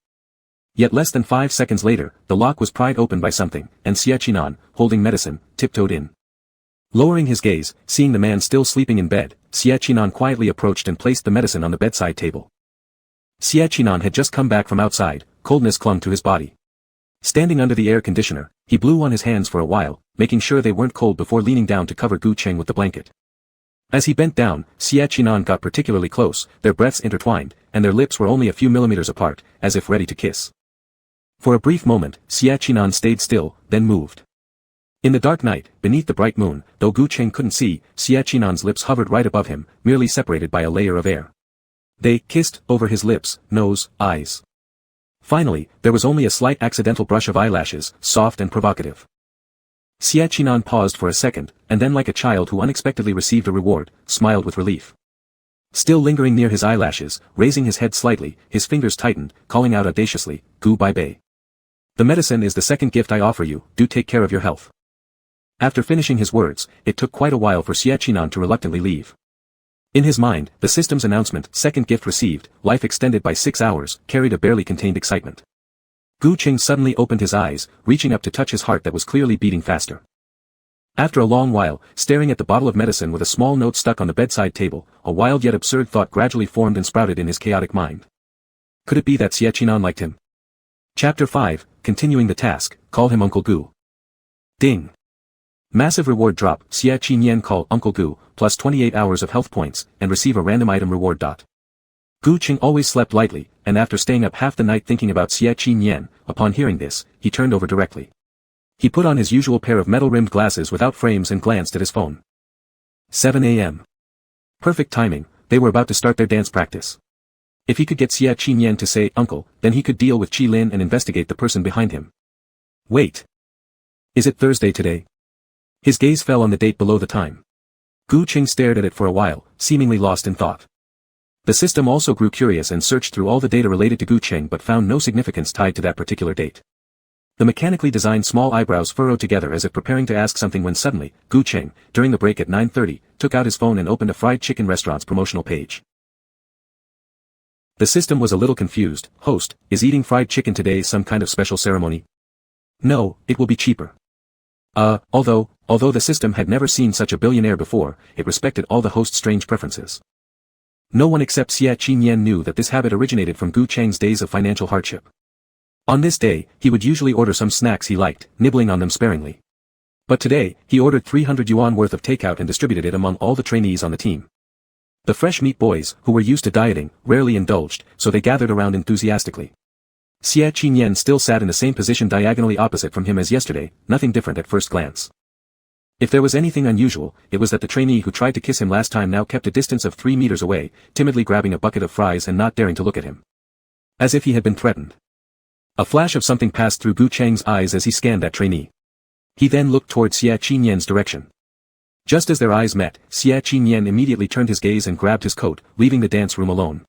Yet less than 5 seconds later, the lock was pried open by something, and Xie Qinan, holding medicine, tiptoed in. Lowering his gaze, seeing the man still sleeping in bed, Xie Qinan quietly approached and placed the medicine on the bedside table. Xie Qinan had just come back from outside, coldness clung to his body. Standing under the air conditioner, he blew on his hands for a while, making sure they weren't cold before leaning down to cover Gu Cheng with the blanket. As he bent down, Xie Qinan got particularly close, their breaths intertwined, and their lips were only a few millimeters apart, as if ready to kiss. For a brief moment, Xie Qinan stayed still, then moved. In the dark night, beneath the bright moon, though Gu Cheng couldn't see, Xie Qinan's lips hovered right above him, merely separated by a layer of air. They kissed over his lips, nose, eyes. Finally, there was only a slight accidental brush of eyelashes, soft and provocative. Xie Qinan paused for a second, and then like a child who unexpectedly received a reward, smiled with relief. Still lingering near his eyelashes, raising his head slightly, his fingers tightened, calling out audaciously, "Gu Bai Bei. The medicine is the second gift I offer you, do take care of your health." After finishing his words, it took quite a while for Xie Qinan to reluctantly leave. In his mind, the system's announcement, "Second gift received, life extended by 6 hours," carried a barely contained excitement. Gu Qing suddenly opened his eyes, reaching up to touch his heart that was clearly beating faster. After a long while, staring at the bottle of medicine with a small note stuck on the bedside table, a wild yet absurd thought gradually formed and sprouted in his chaotic mind. Could it be that Xie Qinan liked him? Chapter 5, continuing the task, call him Uncle Gu. Ding. Massive reward drop, Xie Qinyan call Uncle Gu, plus 28 hours of health points, and receive a random item reward. Gu Qing always slept lightly, and after staying up half the night thinking about Xie Qinyan, upon hearing this, he turned over directly. He put on his usual pair of metal-rimmed glasses without frames and glanced at his phone. 7 a.m. Perfect timing, they were about to start their dance practice. If he could get Xie Qinyan to say, "Uncle," then he could deal with Qi Lin and investigate the person behind him. Wait. Is it Thursday today? His gaze fell on the date below the time. Gu Qing stared at it for a while, seemingly lost in thought. The system also grew curious and searched through all the data related to Gu Qing but found no significance tied to that particular date. The mechanically designed small eyebrows furrowed together as if preparing to ask something when suddenly, Gu Qing, during the break at 9:30, took out his phone and opened a fried chicken restaurant's promotional page. The system was a little confused. "Host, is eating fried chicken today some kind of special ceremony?" "No, it will be cheaper." Although the system had never seen such a billionaire before, it respected all the host's strange preferences. No one except Xie Qinyan knew that this habit originated from Gu Cheng's days of financial hardship. On this day, he would usually order some snacks he liked, nibbling on them sparingly. But today, he ordered 300 yuan worth of takeout and distributed it among all the trainees on the team. The fresh meat boys, who were used to dieting, rarely indulged, so they gathered around enthusiastically. Xie Qinyan still sat in the same position diagonally opposite from him as yesterday, nothing different at first glance. If there was anything unusual, it was that the trainee who tried to kiss him last time now kept a distance of 3 meters away, timidly grabbing a bucket of fries and not daring to look at him. As if he had been threatened. A flash of something passed through Gu Cheng's eyes as he scanned that trainee. He then looked toward Xie Qinyan's direction. Just as their eyes met, Xie Qinyan immediately turned his gaze and grabbed his coat, leaving the dance room alone.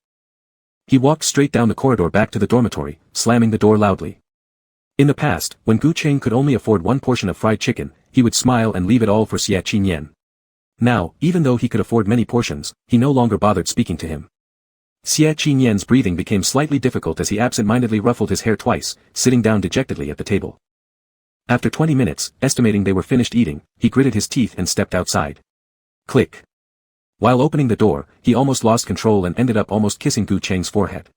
He walked straight down the corridor back to the dormitory, slamming the door loudly. In the past, when Gu Cheng could only afford one portion of fried chicken, he would smile and leave it all for Xie Qinyan. Now, even though he could afford many portions, he no longer bothered speaking to him. Xie Qinyan's breathing became slightly difficult as he absent-mindedly ruffled his hair twice, sitting down dejectedly at the table. After 20 minutes, estimating they were finished eating, he gritted his teeth and stepped outside. Click. While opening the door, he almost lost control and ended up almost kissing Gu Cheng's forehead.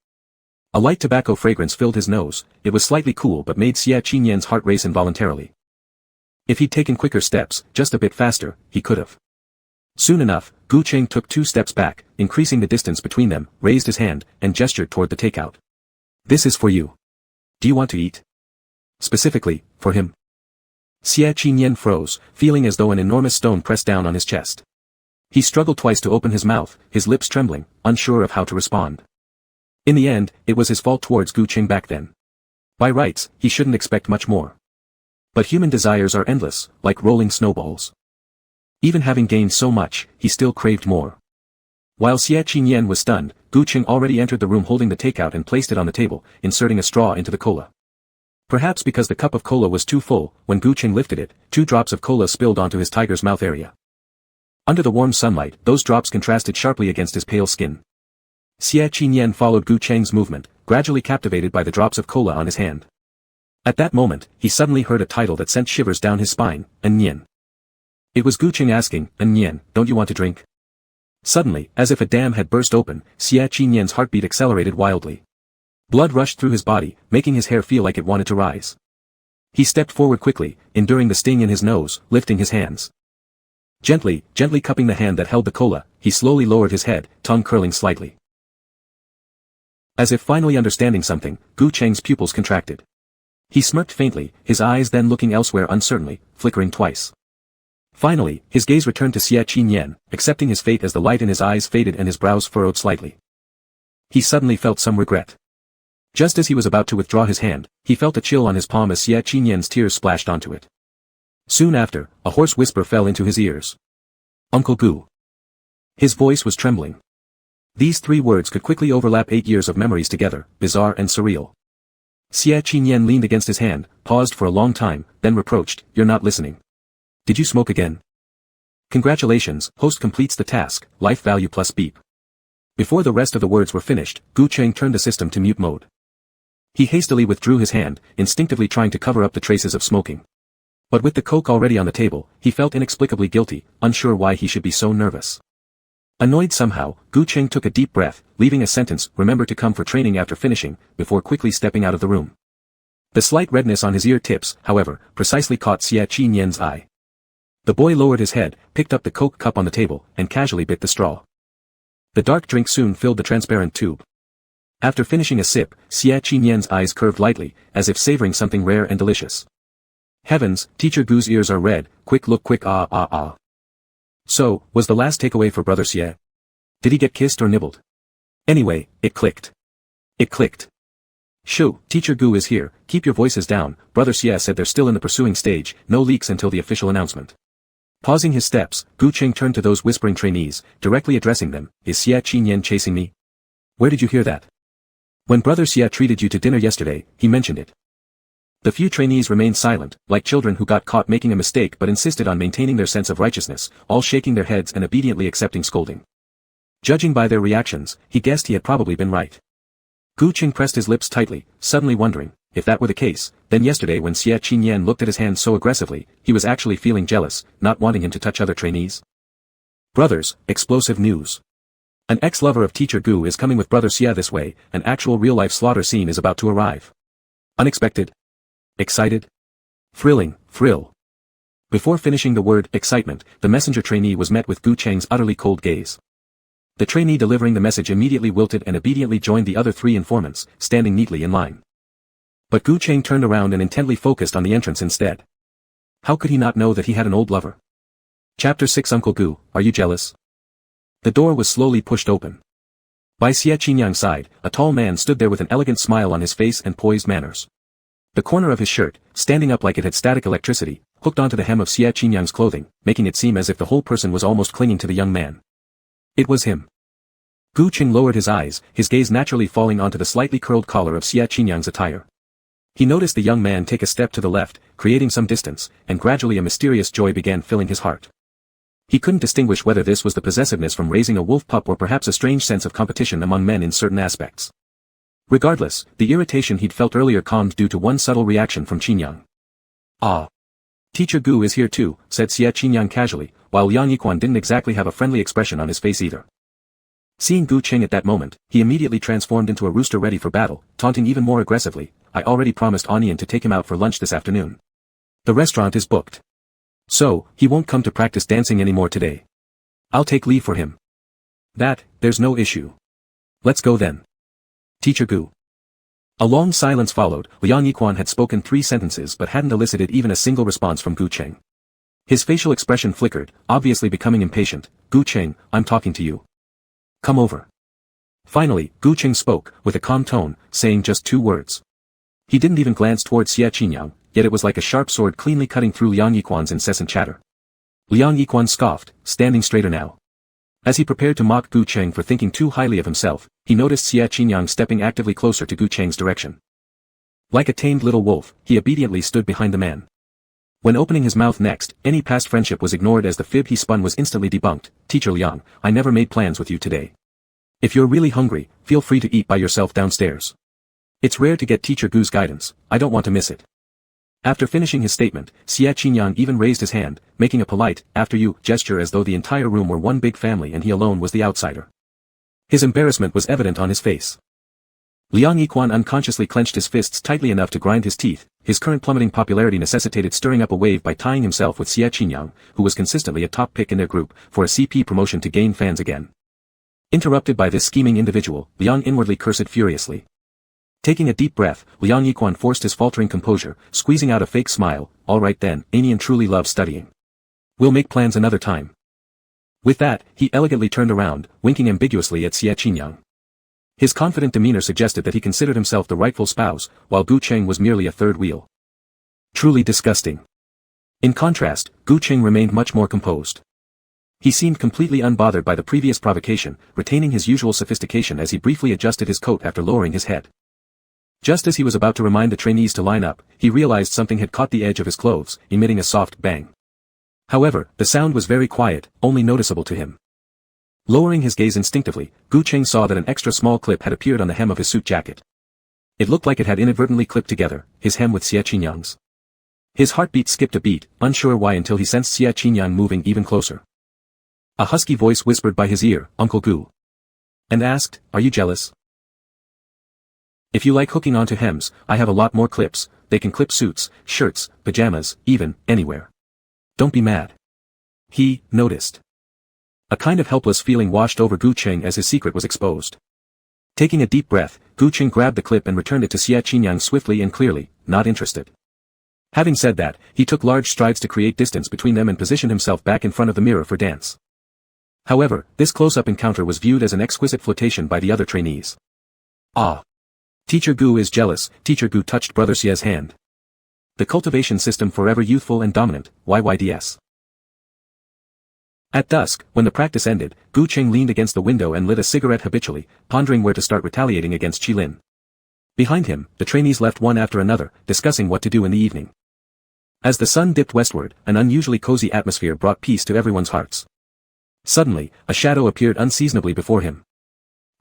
A light tobacco fragrance filled his nose. It was slightly cool but made Xie Qinyan's heart race involuntarily. If he'd taken quicker steps, just a bit faster, he could have. Soon enough, Gu Cheng took 2 steps back, increasing the distance between them, raised his hand, and gestured toward the takeout. "This is for you. Do you want to eat?" Specifically, for him. Xie Qinyan froze, feeling as though an enormous stone pressed down on his chest. He struggled twice to open his mouth, his lips trembling, unsure of how to respond. In the end, it was his fault towards Gu Cheng back then. By rights, he shouldn't expect much more. But human desires are endless, like rolling snowballs. Even having gained so much, he still craved more. While Xie Qinyan was stunned, Gu Cheng already entered the room holding the takeout and placed it on the table, inserting a straw into the cola. Perhaps because the cup of cola was too full, when Gu Cheng lifted it, 2 drops of cola spilled onto his tiger's mouth area. Under the warm sunlight, those drops contrasted sharply against his pale skin. Xie Qinyan followed Gu Cheng's movement, gradually captivated by the drops of cola on his hand. At that moment, he suddenly heard a title that sent shivers down his spine, "Nian." It was Gu Cheng asking, "Nian, don't you want to drink?" Suddenly, as if a dam had burst open, Xie Qinyan's heartbeat accelerated wildly. Blood rushed through his body, making his hair feel like it wanted to rise. He stepped forward quickly, enduring the sting in his nose, lifting his hands. Gently cupping the hand that held the cola, he slowly lowered his head, tongue curling slightly. As if finally understanding something, Gu Cheng's pupils contracted. He smirked faintly, his eyes then looking elsewhere uncertainly, flickering twice. Finally, his gaze returned to Xie Qinyan, accepting his fate as the light in his eyes faded and his brows furrowed slightly. He suddenly felt some regret. Just as he was about to withdraw his hand, he felt a chill on his palm as Xie Qinyan's tears splashed onto it. Soon after, a hoarse whisper fell into his ears. Uncle Gu. His voice was trembling. These 3 words could quickly overlap 8 years of memories together, bizarre and surreal. Xie Qinyan leaned against his hand, paused for a long time, then reproached, "You're not listening. Did you smoke again?" "Congratulations, host completes the task, life value plus beep." Before the rest of the words were finished, Gu Cheng turned the system to mute mode. He hastily withdrew his hand, instinctively trying to cover up the traces of smoking. But with the coke already on the table, he felt inexplicably guilty, unsure why he should be so nervous. Annoyed somehow, Gu Cheng took a deep breath, leaving a sentence, "Remember to come for training after finishing," before quickly stepping out of the room. The slight redness on his ear tips, however, precisely caught Xie Qinyan's eye. The boy lowered his head, picked up the coke cup on the table, and casually bit the straw. The dark drink soon filled the transparent tube. After finishing a sip, Xie Qinyan's eyes curved lightly, as if savoring something rare and delicious. Heavens, Teacher Gu's ears are red, quick look quick ah ah ah. So, was the last takeaway for Brother Xie? Did he get kissed or nibbled? Anyway, it clicked. It clicked. "Shoo, Teacher Gu is here, keep your voices down," Brother Xie said. "They're still in the pursuing stage, no leaks until the official announcement." Pausing his steps, Gu Cheng turned to those whispering trainees, directly addressing them, "Is Xie Qinyan chasing me? Where did you hear that?" "When Brother Xie treated you to dinner yesterday, he mentioned it." The few trainees remained silent, like children who got caught making a mistake but insisted on maintaining their sense of righteousness, all shaking their heads and obediently accepting scolding. Judging by their reactions, he guessed he had probably been right. Gu Cheng pressed his lips tightly, suddenly wondering, if that were the case, then yesterday when Xie Qinyan looked at his hand so aggressively, he was actually feeling jealous, not wanting him to touch other trainees. Brothers, explosive news. An ex-lover of Teacher Gu is coming with Brother Xie this way, an actual real-life slaughter scene is about to arrive. Unexpected? Excited? Thrilling, thrill. Before finishing the word excitement, the messenger trainee was met with Gu Cheng's utterly cold gaze. The trainee delivering the message immediately wilted and obediently joined the other 3 informants, standing neatly in line. But Gu Cheng turned around and intently focused on the entrance instead. How could he not know that he had an old lover? Chapter 6 Uncle Gu, are you jealous? The door was slowly pushed open. By Xie Qinyang's side, a tall man stood there with an elegant smile on his face and poised manners. The corner of his shirt, standing up like it had static electricity, hooked onto the hem of Xie Qinyang's clothing, making it seem as if the whole person was almost clinging to the young man. It was him. Gu Cheng lowered his eyes, his gaze naturally falling onto the slightly curled collar of Xie Qinyang's attire. He noticed the young man take a step to the left, creating some distance, and gradually a mysterious joy began filling his heart. He couldn't distinguish whether this was the possessiveness from raising a wolf pup or perhaps a strange sense of competition among men in certain aspects. Regardless, the irritation he'd felt earlier calmed due to one subtle reaction from Qinyang. "Ah. Teacher Gu is here too," said Xie Qinyang casually, while Liang Yiquan didn't exactly have a friendly expression on his face either. Seeing Gu Cheng at that moment, he immediately transformed into a rooster ready for battle, taunting even more aggressively, "I already promised Onion to take him out for lunch this afternoon. The restaurant is booked. So, he won't come to practice dancing anymore today. I'll take leave for him. There's no issue. Let's go then. Teacher Gu." A long silence followed. Liang Yiquan had spoken 3 sentences but hadn't elicited even a single response from Gu Cheng. His facial expression flickered, obviously becoming impatient. "Gu Cheng, I'm talking to you. Come over." Finally, Gu Cheng spoke, with a calm tone, saying just 2 words. He didn't even glance towards Xie Qinyang, yet it was like a sharp sword cleanly cutting through Liang Yiquan's incessant chatter. Liang Yiquan scoffed, standing straighter now. As he prepared to mock Gu Cheng for thinking too highly of himself, he noticed Xie Qinyang stepping actively closer to Gu Cheng's direction. Like a tamed little wolf, he obediently stood behind the man. When opening his mouth next, any past friendship was ignored as the fib he spun was instantly debunked. "Teacher Liang, I never made plans with you today. If you're really hungry, feel free to eat by yourself downstairs. It's rare to get Teacher Gu's guidance, I don't want to miss it." After finishing his statement, Xie Qinyang even raised his hand, making a polite, "after you," gesture as though the entire room were one big family and he alone was the outsider. His embarrassment was evident on his face. Liang Yiquan unconsciously clenched his fists tightly enough to grind his teeth. His current plummeting popularity necessitated stirring up a wave by tying himself with Xie Qinyang, who was consistently a top pick in their group, for a CP promotion to gain fans again. Interrupted by this scheming individual, Liang inwardly cursed furiously. Taking a deep breath, Liang Yiquan forced his faltering composure, squeezing out a fake smile. "All right then, Anian truly loves studying. We'll make plans another time." With that, he elegantly turned around, winking ambiguously at Xie Qinyang. His confident demeanor suggested that he considered himself the rightful spouse, while Gu Cheng was merely a third wheel. Truly disgusting. In contrast, Gu Qing remained much more composed. He seemed completely unbothered by the previous provocation, retaining his usual sophistication as he briefly adjusted his coat after lowering his head. Just as he was about to remind the trainees to line up, he realized something had caught the edge of his clothes, emitting a soft bang. However, the sound was very quiet, only noticeable to him. Lowering his gaze instinctively, Gu Qing saw that an extra small clip had appeared on the hem of his suit jacket. It looked like it had inadvertently clipped together, his hem with Xie Qinyang's. His heartbeat skipped a beat, unsure why until he sensed Xie Qinyang moving even closer. A husky voice whispered by his ear, "Uncle Gu," and asked, "Are you jealous? If you like hooking onto hems, I have a lot more clips. They can clip suits, shirts, pajamas, even, anywhere. Don't be mad." He noticed. A kind of helpless feeling washed over Gu Qing as his secret was exposed. Taking a deep breath, Gu Qing grabbed the clip and returned it to Xie Qinyang swiftly and clearly, not interested. Having said that, he took large strides to create distance between them and positioned himself back in front of the mirror for dance. However, this close-up encounter was viewed as an exquisite flirtation by the other trainees. "Ah! Teacher Gu is jealous." Teacher Gu touched Brother Xie's hand. The cultivation system forever youthful and dominant, YYDS. At dusk, when the practice ended, Gu Qing leaned against the window and lit a cigarette habitually, pondering where to start retaliating against Qilin. Behind him, the trainees left one after another, discussing what to do in the evening. As the sun dipped westward, an unusually cozy atmosphere brought peace to everyone's hearts. Suddenly, a shadow appeared unseasonably before him.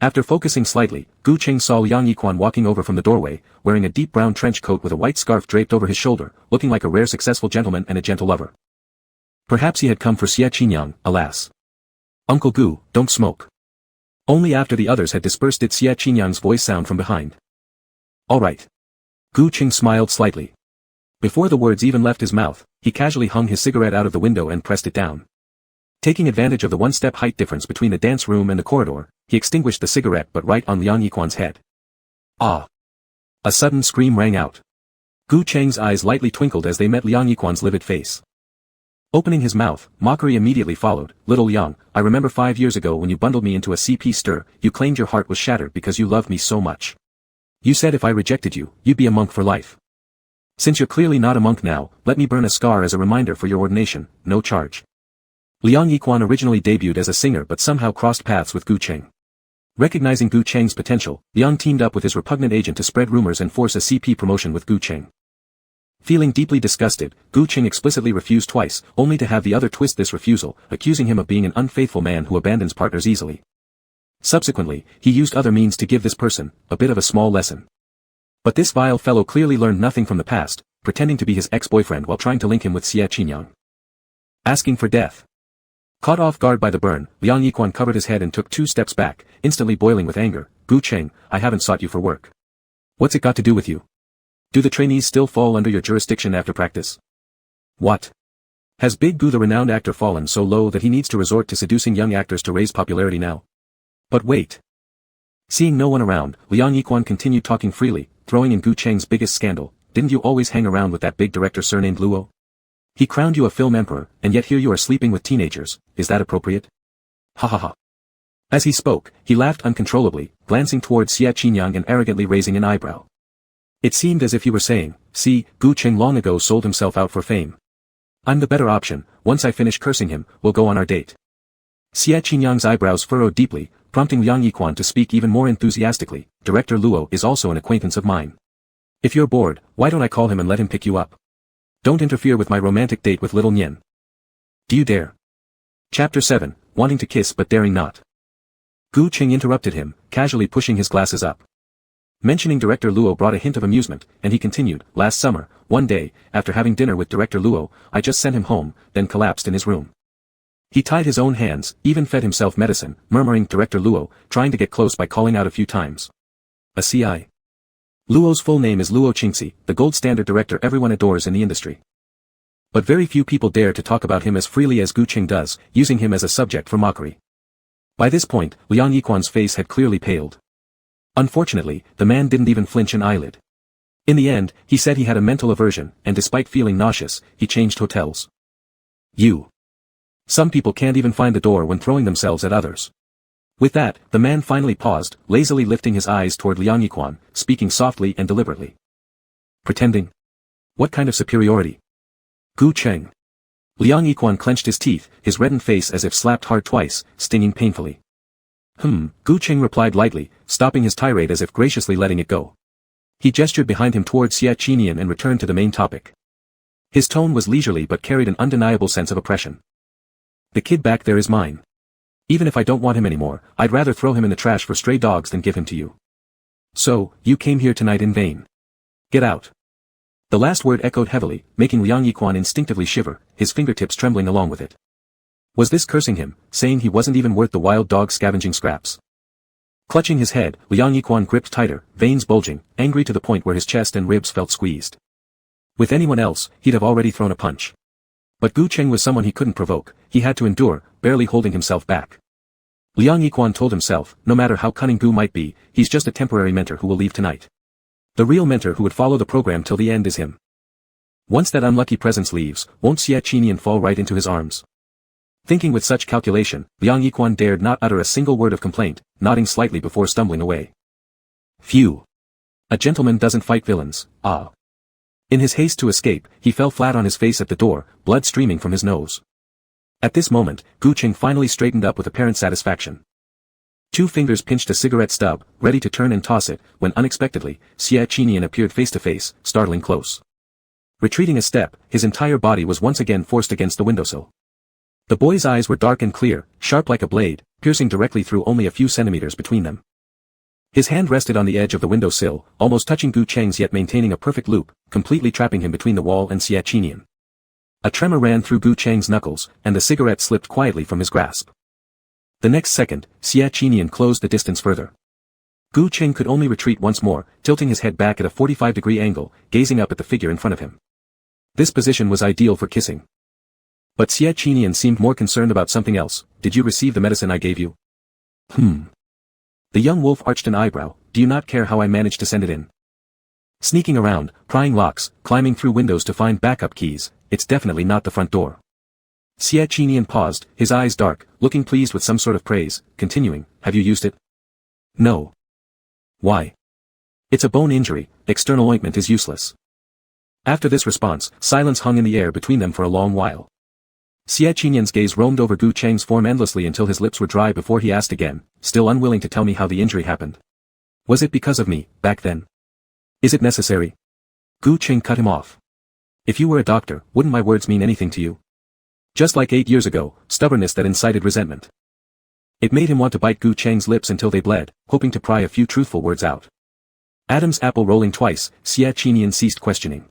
After focusing slightly, Gu Qing saw Liang Yiquan walking over from the doorway, wearing a deep brown trench coat with a white scarf draped over his shoulder, looking like a rare successful gentleman and a gentle lover. Perhaps he had come for Xie Qinyang, alas. "Uncle Gu, don't smoke." Only after the others had dispersed did Xie Qinyang's voice sound from behind. "All right." Gu Qing smiled slightly. Before the words even left his mouth, he casually hung his cigarette out of the window and pressed it down. Taking advantage of the one-step height difference between the dance room and the corridor, he extinguished the cigarette but right on Liang Yiquan's head. "Ah!" A sudden scream rang out. Gu Cheng's eyes lightly twinkled as they met Liang Yiquan's livid face. Opening his mouth, mockery immediately followed. "Little Liang, I remember 5 years ago when you bundled me into a CP stir, you claimed your heart was shattered because you loved me so much. You said if I rejected you, you'd be a monk for life. Since you're clearly not a monk now, let me burn a scar as a reminder for your ordination, no charge." Liang Yiquan originally debuted as a singer but somehow crossed paths with Gu Cheng. Recognizing Gu Cheng's potential, Liang teamed up with his repugnant agent to spread rumors and force a CP promotion with Gu Cheng. Feeling deeply disgusted, Gu Cheng explicitly refused twice, only to have the other twist this refusal, accusing him of being an unfaithful man who abandons partners easily. Subsequently, he used other means to give this person a bit of a small lesson. But this vile fellow clearly learned nothing from the past, pretending to be his ex-boyfriend while trying to link him with Xie Qinyang. Asking for death. Caught off guard by the burn, Liang Yiquan covered his head and took 2 steps back, instantly boiling with anger. "Gu Cheng, I haven't sought you for work. What's it got to do with you? Do the trainees still fall under your jurisdiction after practice? What? Has Big Gu the renowned actor fallen so low that he needs to resort to seducing young actors to raise popularity now? But wait." Seeing no one around, Liang Yiquan continued talking freely, throwing in Gu Cheng's biggest scandal. "Didn't you always hang around with that big director surnamed Luo? He crowned you a film emperor, and yet here you are sleeping with teenagers, is that appropriate? Ha ha ha." As he spoke, he laughed uncontrollably, glancing towards Xie Qinyang and arrogantly raising an eyebrow. It seemed as if he were saying, "See, Gu Cheng long ago sold himself out for fame. I'm the better option. Once I finish cursing him, we'll go on our date." Xie Qinyang's eyebrows furrowed deeply, prompting Liang Yiquan to speak even more enthusiastically. "Director Luo is also an acquaintance of mine. If you're bored, why don't I call him and let him pick you up? Don't interfere with my romantic date with little Nian. Do you dare?" Chapter 7, Wanting to Kiss but Daring Not. Gu Cheng interrupted him, casually pushing his glasses up. Mentioning Director Luo brought a hint of amusement, and he continued, "Last summer, one day, after having dinner with Director Luo, I just sent him home, then collapsed in his room. He tied his own hands, even fed himself medicine, murmuring Director Luo, trying to get close by calling out a few times. A CI. Luo's full name is Luo Qingxi, the gold standard director everyone adores in the industry. But very few people dare to talk about him as freely as Gu Cheng does, using him as a subject for mockery." By this point, Liang Yiquan's face had clearly paled. Unfortunately, the man didn't even flinch an eyelid. In the end, he said he had a mental aversion, and despite feeling nauseous, he changed hotels. Some people can't even find the door when throwing themselves at others. With that, the man finally paused, lazily lifting his eyes toward Liang Yiquan, speaking softly and deliberately. "Pretending? What kind of superiority? Gu Cheng. Liang Yiquan clenched his teeth, his reddened face as if slapped hard twice, stinging painfully. Gu Cheng replied lightly, stopping his tirade as if graciously letting it go. He gestured behind him toward Xie Qinian and returned to the main topic. His tone was leisurely but carried an undeniable sense of oppression. The kid back there is mine. Even if I don't want him anymore, I'd rather throw him in the trash for stray dogs than give him to you. So, you came here tonight in vain. Get out. The last word echoed heavily, making Liang Yiquan instinctively shiver, his fingertips trembling along with it. Was this cursing him, saying he wasn't even worth the wild dog scavenging scraps? Clutching his head, Liang Yiquan gripped tighter, veins bulging, angry to the point where his chest and ribs felt squeezed. With anyone else, he'd have already thrown a punch. But Gu Cheng was someone he couldn't provoke, he had to endure, barely holding himself back. Liang Yiquan told himself, no matter how cunning Gu might be, he's just a temporary mentor who will leave tonight. The real mentor who would follow the program till the end is him. Once that unlucky presence leaves, won't Xie Qinian fall right into his arms? Thinking with such calculation, Liang Yiquan dared not utter a single word of complaint, nodding slightly before stumbling away. Phew. A gentleman doesn't fight villains, ah. In his haste to escape, he fell flat on his face at the door, blood streaming from his nose. At this moment, Gu Cheng finally straightened up with apparent satisfaction. 2 fingers pinched a cigarette stub, ready to turn and toss it, when unexpectedly, Xie Qinian appeared face to face, startling close. Retreating a step, his entire body was once again forced against the windowsill. The boy's eyes were dark and clear, sharp like a blade, piercing directly through only a few centimeters between them. His hand rested on the edge of the windowsill, almost touching Gu Cheng's yet maintaining a perfect loop, completely trapping him between the wall and Xie Qinian. A tremor ran through Gu Cheng's knuckles, and the cigarette slipped quietly from his grasp. The next second, Xie Qinian closed the distance further. Gu Cheng could only retreat once more, tilting his head back at a 45-degree angle, gazing up at the figure in front of him. This position was ideal for kissing. But Xie Qinian seemed more concerned about something else. Did you receive the medicine I gave you? The young wolf arched an eyebrow. Do you not care how I managed to send it in? Sneaking around, prying locks, climbing through windows to find backup keys, it's definitely not the front door. Xie Qinian paused, his eyes dark, looking pleased with some sort of praise, continuing, have you used it? No. Why? It's a bone injury, external ointment is useless. After this response, silence hung in the air between them for a long while. Xie Qinian's gaze roamed over Gu Cheng's form endlessly until his lips were dry before he asked again, still unwilling to tell me how the injury happened. Was it because of me, back then? Is it necessary? Gu Cheng cut him off. If you were a doctor, wouldn't my words mean anything to you? Just like 8 years ago, stubbornness that incited resentment. It made him want to bite Gu Cheng's lips until they bled, hoping to pry a few truthful words out. Adam's apple rolling twice, Xie Qinian ceased questioning.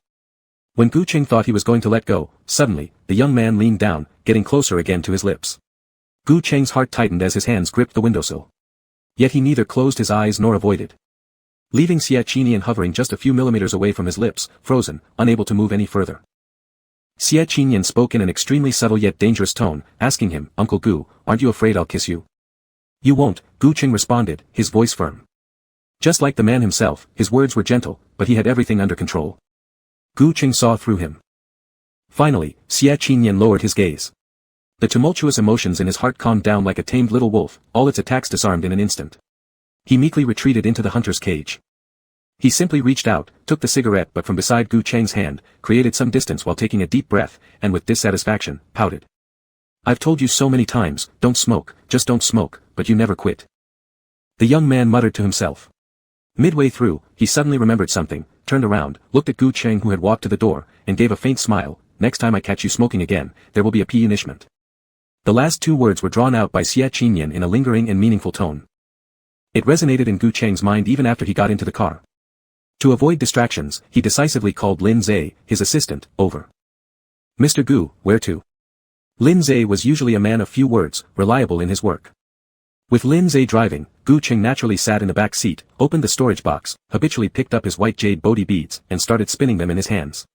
When Gu Cheng thought he was going to let go, suddenly, the young man leaned down, getting closer again to his lips. Gu Cheng's heart tightened as his hands gripped the windowsill. Yet he neither closed his eyes nor avoided. Leaving Xie Qinian hovering just a few millimeters away from his lips, frozen, unable to move any further. Xie Qinian spoke in an extremely subtle yet dangerous tone, asking him, Uncle Gu, aren't you afraid I'll kiss you? You won't, Gu Cheng responded, his voice firm. Just like the man himself, his words were gentle, but he had everything under control. Gu Cheng saw through him. Finally, Xie Qinian lowered his gaze. The tumultuous emotions in his heart calmed down like a tamed little wolf, all its attacks disarmed in an instant. He meekly retreated into the hunter's cage. He simply reached out, took the cigarette but from beside Gu Cheng's hand, created some distance while taking a deep breath, and with dissatisfaction, pouted. I've told you so many times, don't smoke, just don't smoke, but you never quit. The young man muttered to himself. Midway through, he suddenly remembered something, turned around, looked at Gu Cheng who had walked to the door, and gave a faint smile, next time I catch you smoking again, there will be a punishment. The last 2 words were drawn out by Xie Qinian in a lingering and meaningful tone. It resonated in Gu Cheng's mind even after he got into the car. To avoid distractions, he decisively called Lin Zhe, his assistant, over. Mr. Gu, where to? Lin Zhe was usually a man of few words, reliable in his work. With Lin Zhe driving, Gu Cheng naturally sat in the back seat, opened the storage box, habitually picked up his white jade Bodhi beads, and started spinning them in his hands.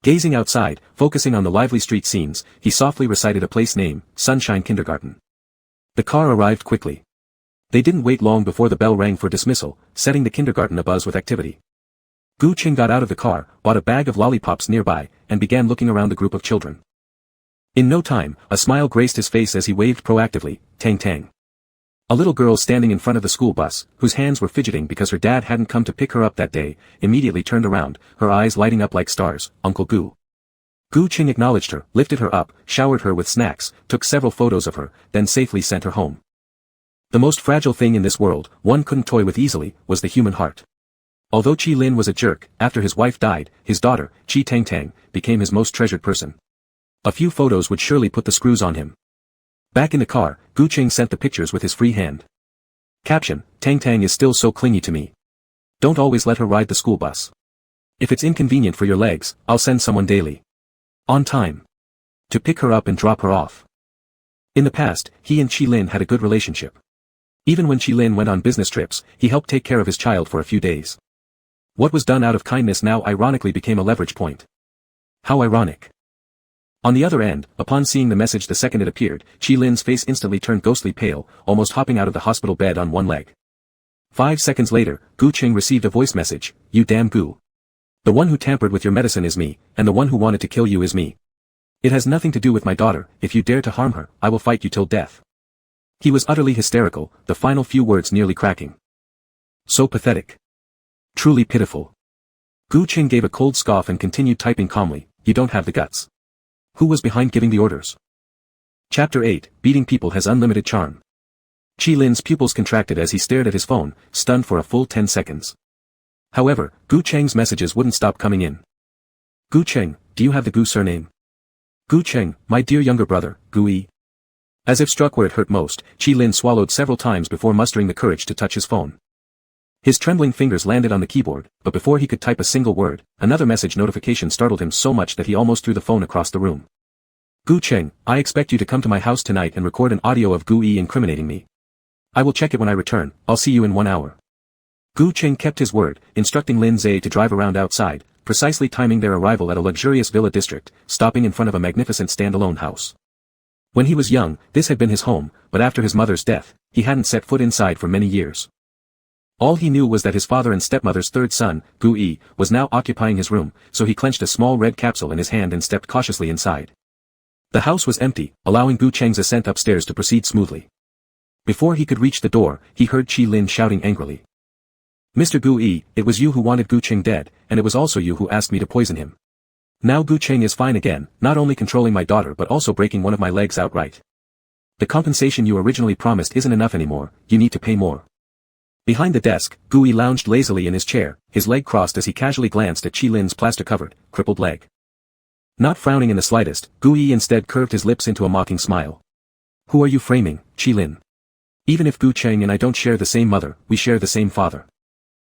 Gazing outside, focusing on the lively street scenes, he softly recited a place name, Sunshine Kindergarten. The car arrived quickly. They didn't wait long before the bell rang for dismissal, setting the kindergarten abuzz with activity. Gu Cheng got out of the car, bought a bag of lollipops nearby, and began looking around the group of children. In no time, a smile graced his face as he waved proactively, Tang Tang. A little girl standing in front of the school bus, whose hands were fidgeting because her dad hadn't come to pick her up that day, immediately turned around, her eyes lighting up like stars, Uncle Gu. Gu Qing acknowledged her, lifted her up, showered her with snacks, took several photos of her, then safely sent her home. The most fragile thing in this world, one couldn't toy with easily, was the human heart. Although Qi Lin was a jerk, after his wife died, his daughter, Qi Tangtang, became his most treasured person. A few photos would surely put the screws on him. Back in the car, Gu Qing sent the pictures with his free hand. Caption: Tangtang is still so clingy to me. Don't always let her ride the school bus. If it's inconvenient for your legs, I'll send someone daily. On time. To pick her up and drop her off. In the past, he and Qi Lin had a good relationship. Even when Qi Lin went on business trips, he helped take care of his child for a few days. What was done out of kindness now ironically became a leverage point. How ironic. On the other end, upon seeing the message the second it appeared, Qi Lin's face instantly turned ghostly pale, almost hopping out of the hospital bed on one leg. 5 seconds later, Gu Qing received a voice message: "You damn Gu. The one who tampered with your medicine is me, and the one who wanted to kill you is me. It has nothing to do with my daughter. If you dare to harm her, I will fight you till death." He was utterly hysterical, the final few words nearly cracking. So pathetic. Truly pitiful. Gu Qing gave a cold scoff and continued typing calmly, "You don't have the guts. Who was behind giving the orders?" Chapter 8, Beating People Has Unlimited Charm. Qi Lin's pupils contracted as he stared at his phone, stunned for a full 10 seconds. However, Gu Cheng's messages wouldn't stop coming in. "Gu Cheng, do you have the Gu surname?" "Gu Cheng, my dear younger brother, Gu Yi." As if struck where it hurt most, Qi Lin swallowed several times before mustering the courage to touch his phone. His trembling fingers landed on the keyboard, but before he could type a single word, another message notification startled him so much that he almost threw the phone across the room. "Gu Cheng, I expect you to come to my house tonight and record an audio of Gu Yi incriminating me. I will check it when I return. I'll see you in 1 hour." Gu Cheng kept his word, instructing Lin Zhe to drive around outside, precisely timing their arrival at a luxurious villa district, stopping in front of a magnificent standalone house. When he was young, this had been his home, but after his mother's death, he hadn't set foot inside for many years. All he knew was that his father and stepmother's third son, Gu Yi, was now occupying his room, so he clenched a small red capsule in his hand and stepped cautiously inside. The house was empty, allowing Gu Cheng's ascent upstairs to proceed smoothly. Before he could reach the door, he heard Qi Lin shouting angrily. "Mr. Gu Yi, it was you who wanted Gu Cheng dead, and it was also you who asked me to poison him. Now Gu Cheng is fine again, not only controlling my daughter but also breaking one of my legs outright. The compensation you originally promised isn't enough anymore, you need to pay more." Behind the desk, Gu Yi lounged lazily in his chair, his leg crossed as he casually glanced at Qi Lin's plaster-covered, crippled leg. Not frowning in the slightest, Gu Yi instead curved his lips into a mocking smile. "Who are you framing, Qi Lin? Even if Gu Cheng and I don't share the same mother, we share the same father.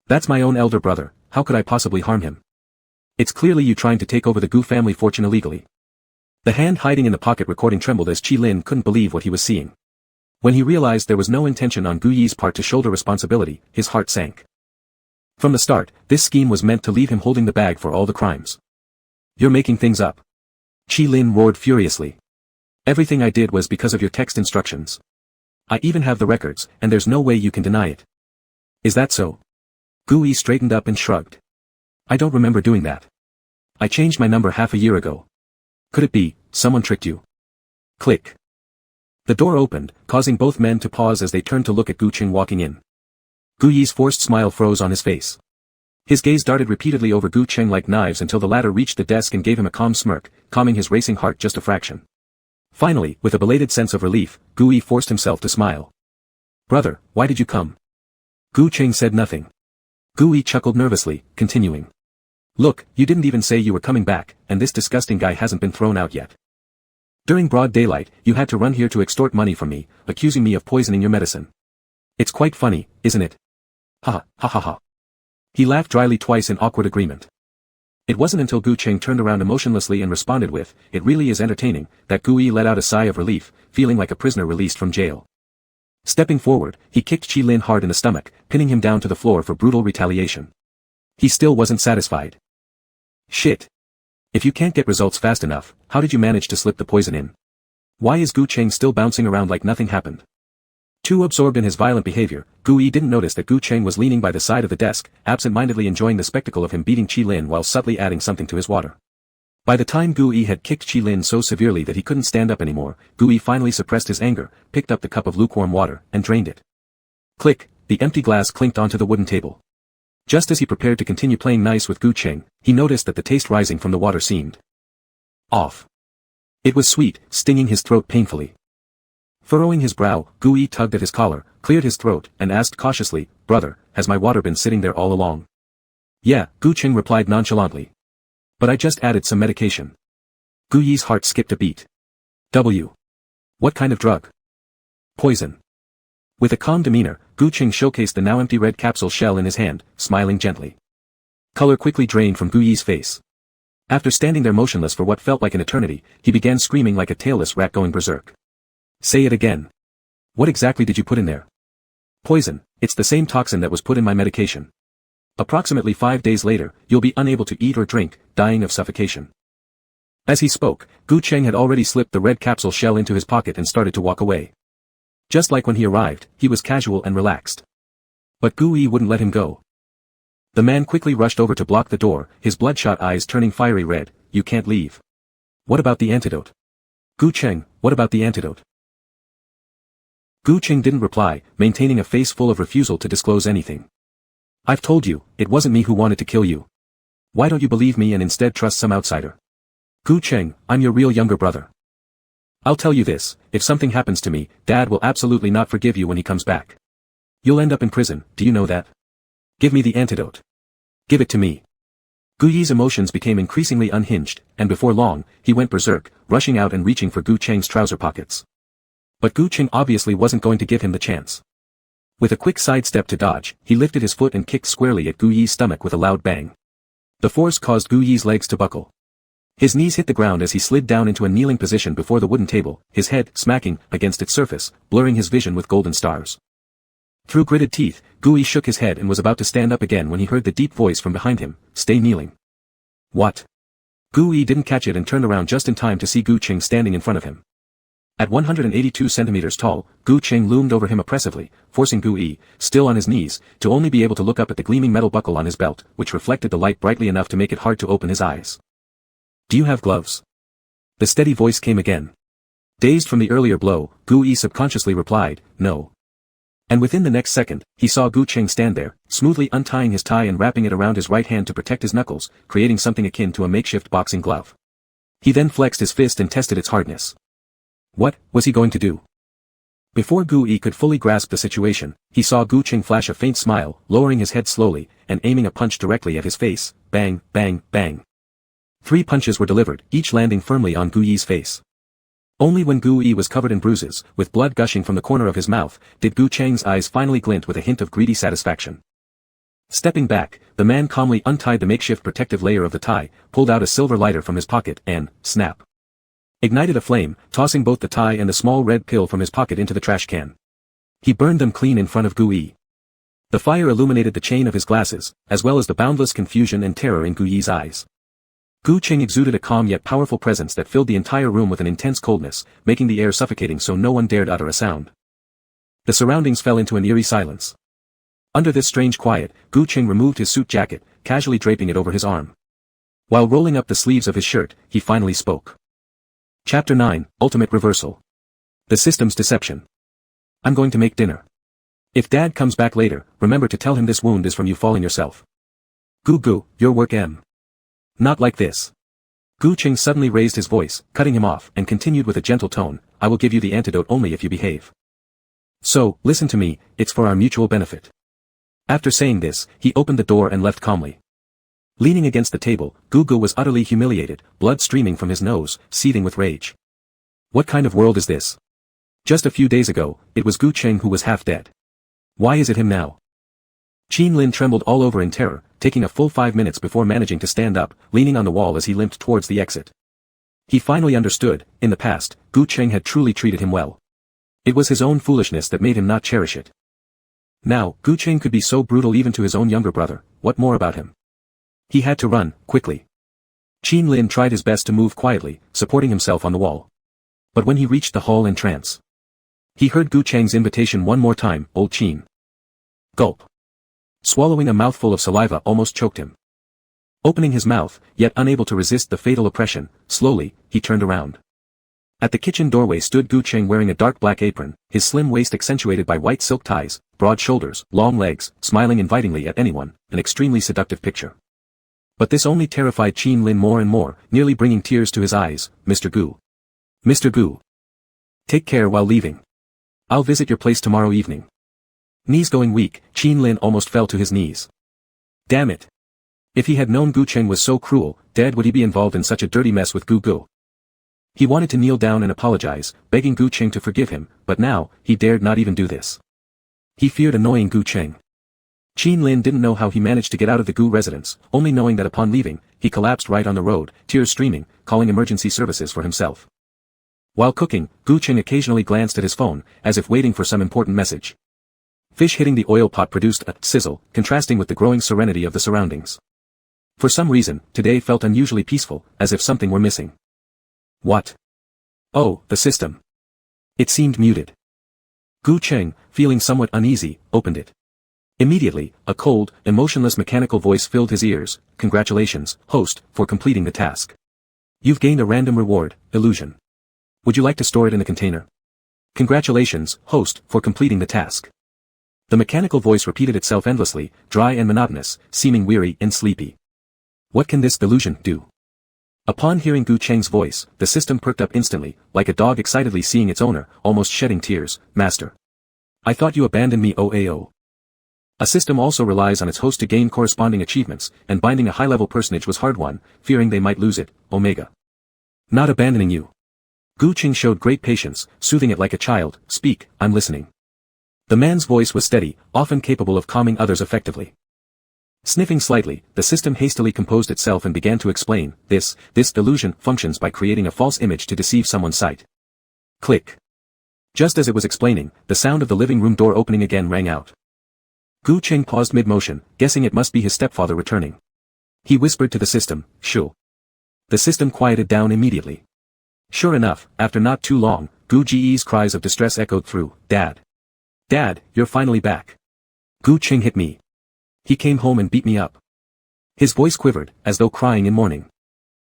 That's my own elder brother, how could I possibly harm him? It's clearly you trying to take over the Gu family fortune illegally." The hand hiding in the pocket recording trembled as Qi Lin couldn't believe what he was seeing. When he realized there was no intention on Gu Yi's part to shoulder responsibility, his heart sank. From the start, this scheme was meant to leave him holding the bag for all the crimes. "You're making things up." Qi Lin roared furiously. "Everything I did was because of your text instructions. I even have the records, and there's no way you can deny it." "Is that so?" Gu Yi straightened up and shrugged. "I don't remember doing that. I changed my number half a year ago. Could it be, someone tricked you?" Click. The door opened, causing both men to pause as they turned to look at Gu Cheng walking in. Gu Yi's forced smile froze on his face. His gaze darted repeatedly over Gu Cheng like knives until the latter reached the desk and gave him a calm smirk, calming his racing heart just a fraction. Finally, with a belated sense of relief, Gu Yi forced himself to smile. "Brother, why did you come?" Gu Cheng said nothing. Gu Yi chuckled nervously, continuing. "Look, you didn't even say you were coming back, and this disgusting guy hasn't been thrown out yet. During broad daylight, you had to run here to extort money from me, accusing me of poisoning your medicine. It's quite funny, isn't it? Ha ha ha ha." He laughed dryly twice in awkward agreement. It wasn't until Gu Cheng turned around emotionlessly and responded with, "It really is entertaining," that Gu Yi let out a sigh of relief, feeling like a prisoner released from jail. Stepping forward, he kicked Qi Lin hard in the stomach, pinning him down to the floor for brutal retaliation. He still wasn't satisfied. "Shit. If you can't get results fast enough, how did you manage to slip the poison in? Why is Gu Cheng still bouncing around like nothing happened?" Too absorbed in his violent behavior, Gu Yi didn't notice that Gu Cheng was leaning by the side of the desk, absent-mindedly enjoying the spectacle of him beating Qi Lin while subtly adding something to his water. By the time Gu Yi had kicked Qi Lin so severely that he couldn't stand up anymore, Gu Yi finally suppressed his anger, picked up the cup of lukewarm water, and drained it. Click, the empty glass clinked onto the wooden table. Just as he prepared to continue playing nice with Gu Cheng, he noticed that the taste rising from the water seemed Off. It was sweet, stinging his throat painfully. Furrowing his brow, Gu tugged at his collar, cleared his throat, and asked cautiously, "Brother, has my water been sitting there all along?" "Yeah," Gu Cheng replied nonchalantly. "But I just added some medication." Gu Yi's heart skipped a beat. What kind of drug?" "Poison." With a calm demeanor, Gu Cheng showcased the now empty red capsule shell in his hand, smiling gently. Color quickly drained from Gu Yi's face. After standing there motionless for what felt like an eternity, he began screaming like a tailless rat going berserk. "Say it again. What exactly did you put in there?" "Poison. It's the same toxin that was put in my medication. Approximately 5 days later, you'll be unable to eat or drink, dying of suffocation." As he spoke, Gu Cheng had already slipped the red capsule shell into his pocket and started to walk away. Just like when he arrived, he was casual and relaxed. But Gu Yi wouldn't let him go. The man quickly rushed over to block the door, his bloodshot eyes turning fiery red. "You can't leave." "What about the antidote?" "Gu Cheng, what about the antidote?" Gu Cheng didn't reply, maintaining a face full of refusal to disclose anything. "I've told you, it wasn't me who wanted to kill you. Why don't you believe me and instead trust some outsider?" "Gu Cheng, I'm your real younger brother. I'll tell you this, if something happens to me, Dad will absolutely not forgive you when he comes back. You'll end up in prison, do you know that? Give me the antidote. Give it to me." Gu Yi's emotions became increasingly unhinged, and before long, he went berserk, rushing out and reaching for Gu Cheng's trouser pockets. But Gu Cheng obviously wasn't going to give him the chance. With a quick sidestep to dodge, he lifted his foot and kicked squarely at Gu Yi's stomach with a loud bang. The force caused Gu Yi's legs to buckle. His knees hit the ground as he slid down into a kneeling position before the wooden table, his head smacking against its surface, blurring his vision with golden stars. Through gritted teeth, Gu Yi shook his head and was about to stand up again when he heard the deep voice from behind him, "Stay kneeling." "What?" Gu Yi didn't catch it and turned around just in time to see Gu Cheng standing in front of him. At 182 centimeters tall, Gu Cheng loomed over him oppressively, forcing Gu Yi, still on his knees, to only be able to look up at the gleaming metal buckle on his belt, which reflected the light brightly enough to make it hard to open his eyes. "Do you have gloves?" The steady voice came again. Dazed from the earlier blow, Gu Yi subconsciously replied, "No." And within the next second, he saw Gu Cheng stand there, smoothly untying his tie and wrapping it around his right hand to protect his knuckles, creating something akin to a makeshift boxing glove. He then flexed his fist and tested its hardness. What was he going to do? Before Gu Yi could fully grasp the situation, he saw Gu Cheng flash a faint smile, lowering his head slowly, and aiming a punch directly at his face. Bang, bang, bang. 3 punches were delivered, each landing firmly on Gu Yi's face. Only when Gu Yi was covered in bruises, with blood gushing from the corner of his mouth, did Gu Cheng's eyes finally glint with a hint of greedy satisfaction. Stepping back, the man calmly untied the makeshift protective layer of the tie, pulled out a silver lighter from his pocket and, snap, ignited a flame, tossing both the tie and the small red pill from his pocket into the trash can. He burned them clean in front of Gu Yi. The fire illuminated the chain of his glasses, as well as the boundless confusion and terror in Gu Yi's eyes. Gu Cheng exuded a calm yet powerful presence that filled the entire room with an intense coldness, making the air suffocating so no one dared utter a sound. The surroundings fell into an eerie silence. Under this strange quiet, Gu Cheng removed his suit jacket, casually draping it over his arm. While rolling up the sleeves of his shirt, he finally spoke. Chapter 9, Ultimate Reversal. The System's Deception. "I'm going to make dinner. If Dad comes back later, remember to tell him this wound is from you falling yourself." "Gu, your work M. Not like this." Gu Cheng suddenly raised his voice, cutting him off, and continued with a gentle tone, "I will give you the antidote only if you behave. So, listen to me, it's for our mutual benefit." After saying this, he opened the door and left calmly. Leaning against the table, Gu was utterly humiliated, blood streaming from his nose, seething with rage. What kind of world is this? Just a few days ago, it was Gu Cheng who was half dead. Why is it him now? Qin Lin trembled all over in terror, taking a full 5 minutes before managing to stand up, leaning on the wall as he limped towards the exit. He finally understood, in the past, Gu Cheng had truly treated him well. It was his own foolishness that made him not cherish it. Now, Gu Cheng could be so brutal even to his own younger brother, what more about him? He had to run, quickly. Qin Lin tried his best to move quietly, supporting himself on the wall. But when he reached the hall entrance, he heard Gu Cheng's invitation one more time, "Old Qin." Gulp. Swallowing a mouthful of saliva almost choked him. Opening his mouth, yet unable to resist the fatal oppression, slowly, he turned around. At the kitchen doorway stood Gu Cheng wearing a dark black apron, his slim waist accentuated by white silk ties, broad shoulders, long legs, smiling invitingly at anyone, an extremely seductive picture. But this only terrified Qin Lin more and more, nearly bringing tears to his eyes. Mr. Gu. Mr. Gu. Take care while leaving. I'll visit your place tomorrow evening. Knees going weak, Qin Lin almost fell to his knees. Damn it. If he had known Gu Cheng was so cruel, dead would he be involved in such a dirty mess with Gu Gu. He wanted to kneel down and apologize, begging Gu Cheng to forgive him, but now, he dared not even do this. He feared annoying Gu Cheng. Qin Lin didn't know how he managed to get out of the Gu residence, only knowing that upon leaving, he collapsed right on the road, tears streaming, calling emergency services for himself. While cooking, Gu Cheng occasionally glanced at his phone, as if waiting for some important message. Fish hitting the oil pot produced a sizzle, contrasting with the growing serenity of the surroundings. For some reason, today felt unusually peaceful, as if something were missing. What? Oh, the system. It seemed muted. Gu Cheng, feeling somewhat uneasy, opened it. Immediately, a cold, emotionless mechanical voice filled his ears. Congratulations, host, for completing the task. You've gained a random reward, illusion. Would you like to store it in a container? Congratulations, host, for completing the task. The mechanical voice repeated itself endlessly, dry and monotonous, seeming weary and sleepy. What can this illusion do? Upon hearing Gu Cheng's voice, the system perked up instantly, like a dog excitedly seeing its owner, almost shedding tears. Master. I thought you abandoned me. OAO. A system also relies on its host to gain corresponding achievements, and binding a high-level personage was hard won, fearing they might lose it. Omega. Not abandoning you. Gu Cheng showed great patience, soothing it like a child. Speak, I'm listening. The man's voice was steady, often capable of calming others effectively. Sniffing slightly, the system hastily composed itself and began to explain. This illusion functions by creating a false image to deceive someone's sight. Click. Just as it was explaining, the sound of the living room door opening again rang out. Gu Cheng paused mid-motion, guessing it must be his stepfather returning. He whispered to the system, "Shoo." The system quieted down immediately. Sure enough, after not too long, Gu Ji's cries of distress echoed through. Dad. Dad, you're finally back. Gu Cheng hit me. He came home and beat me up. His voice quivered, as though crying in mourning.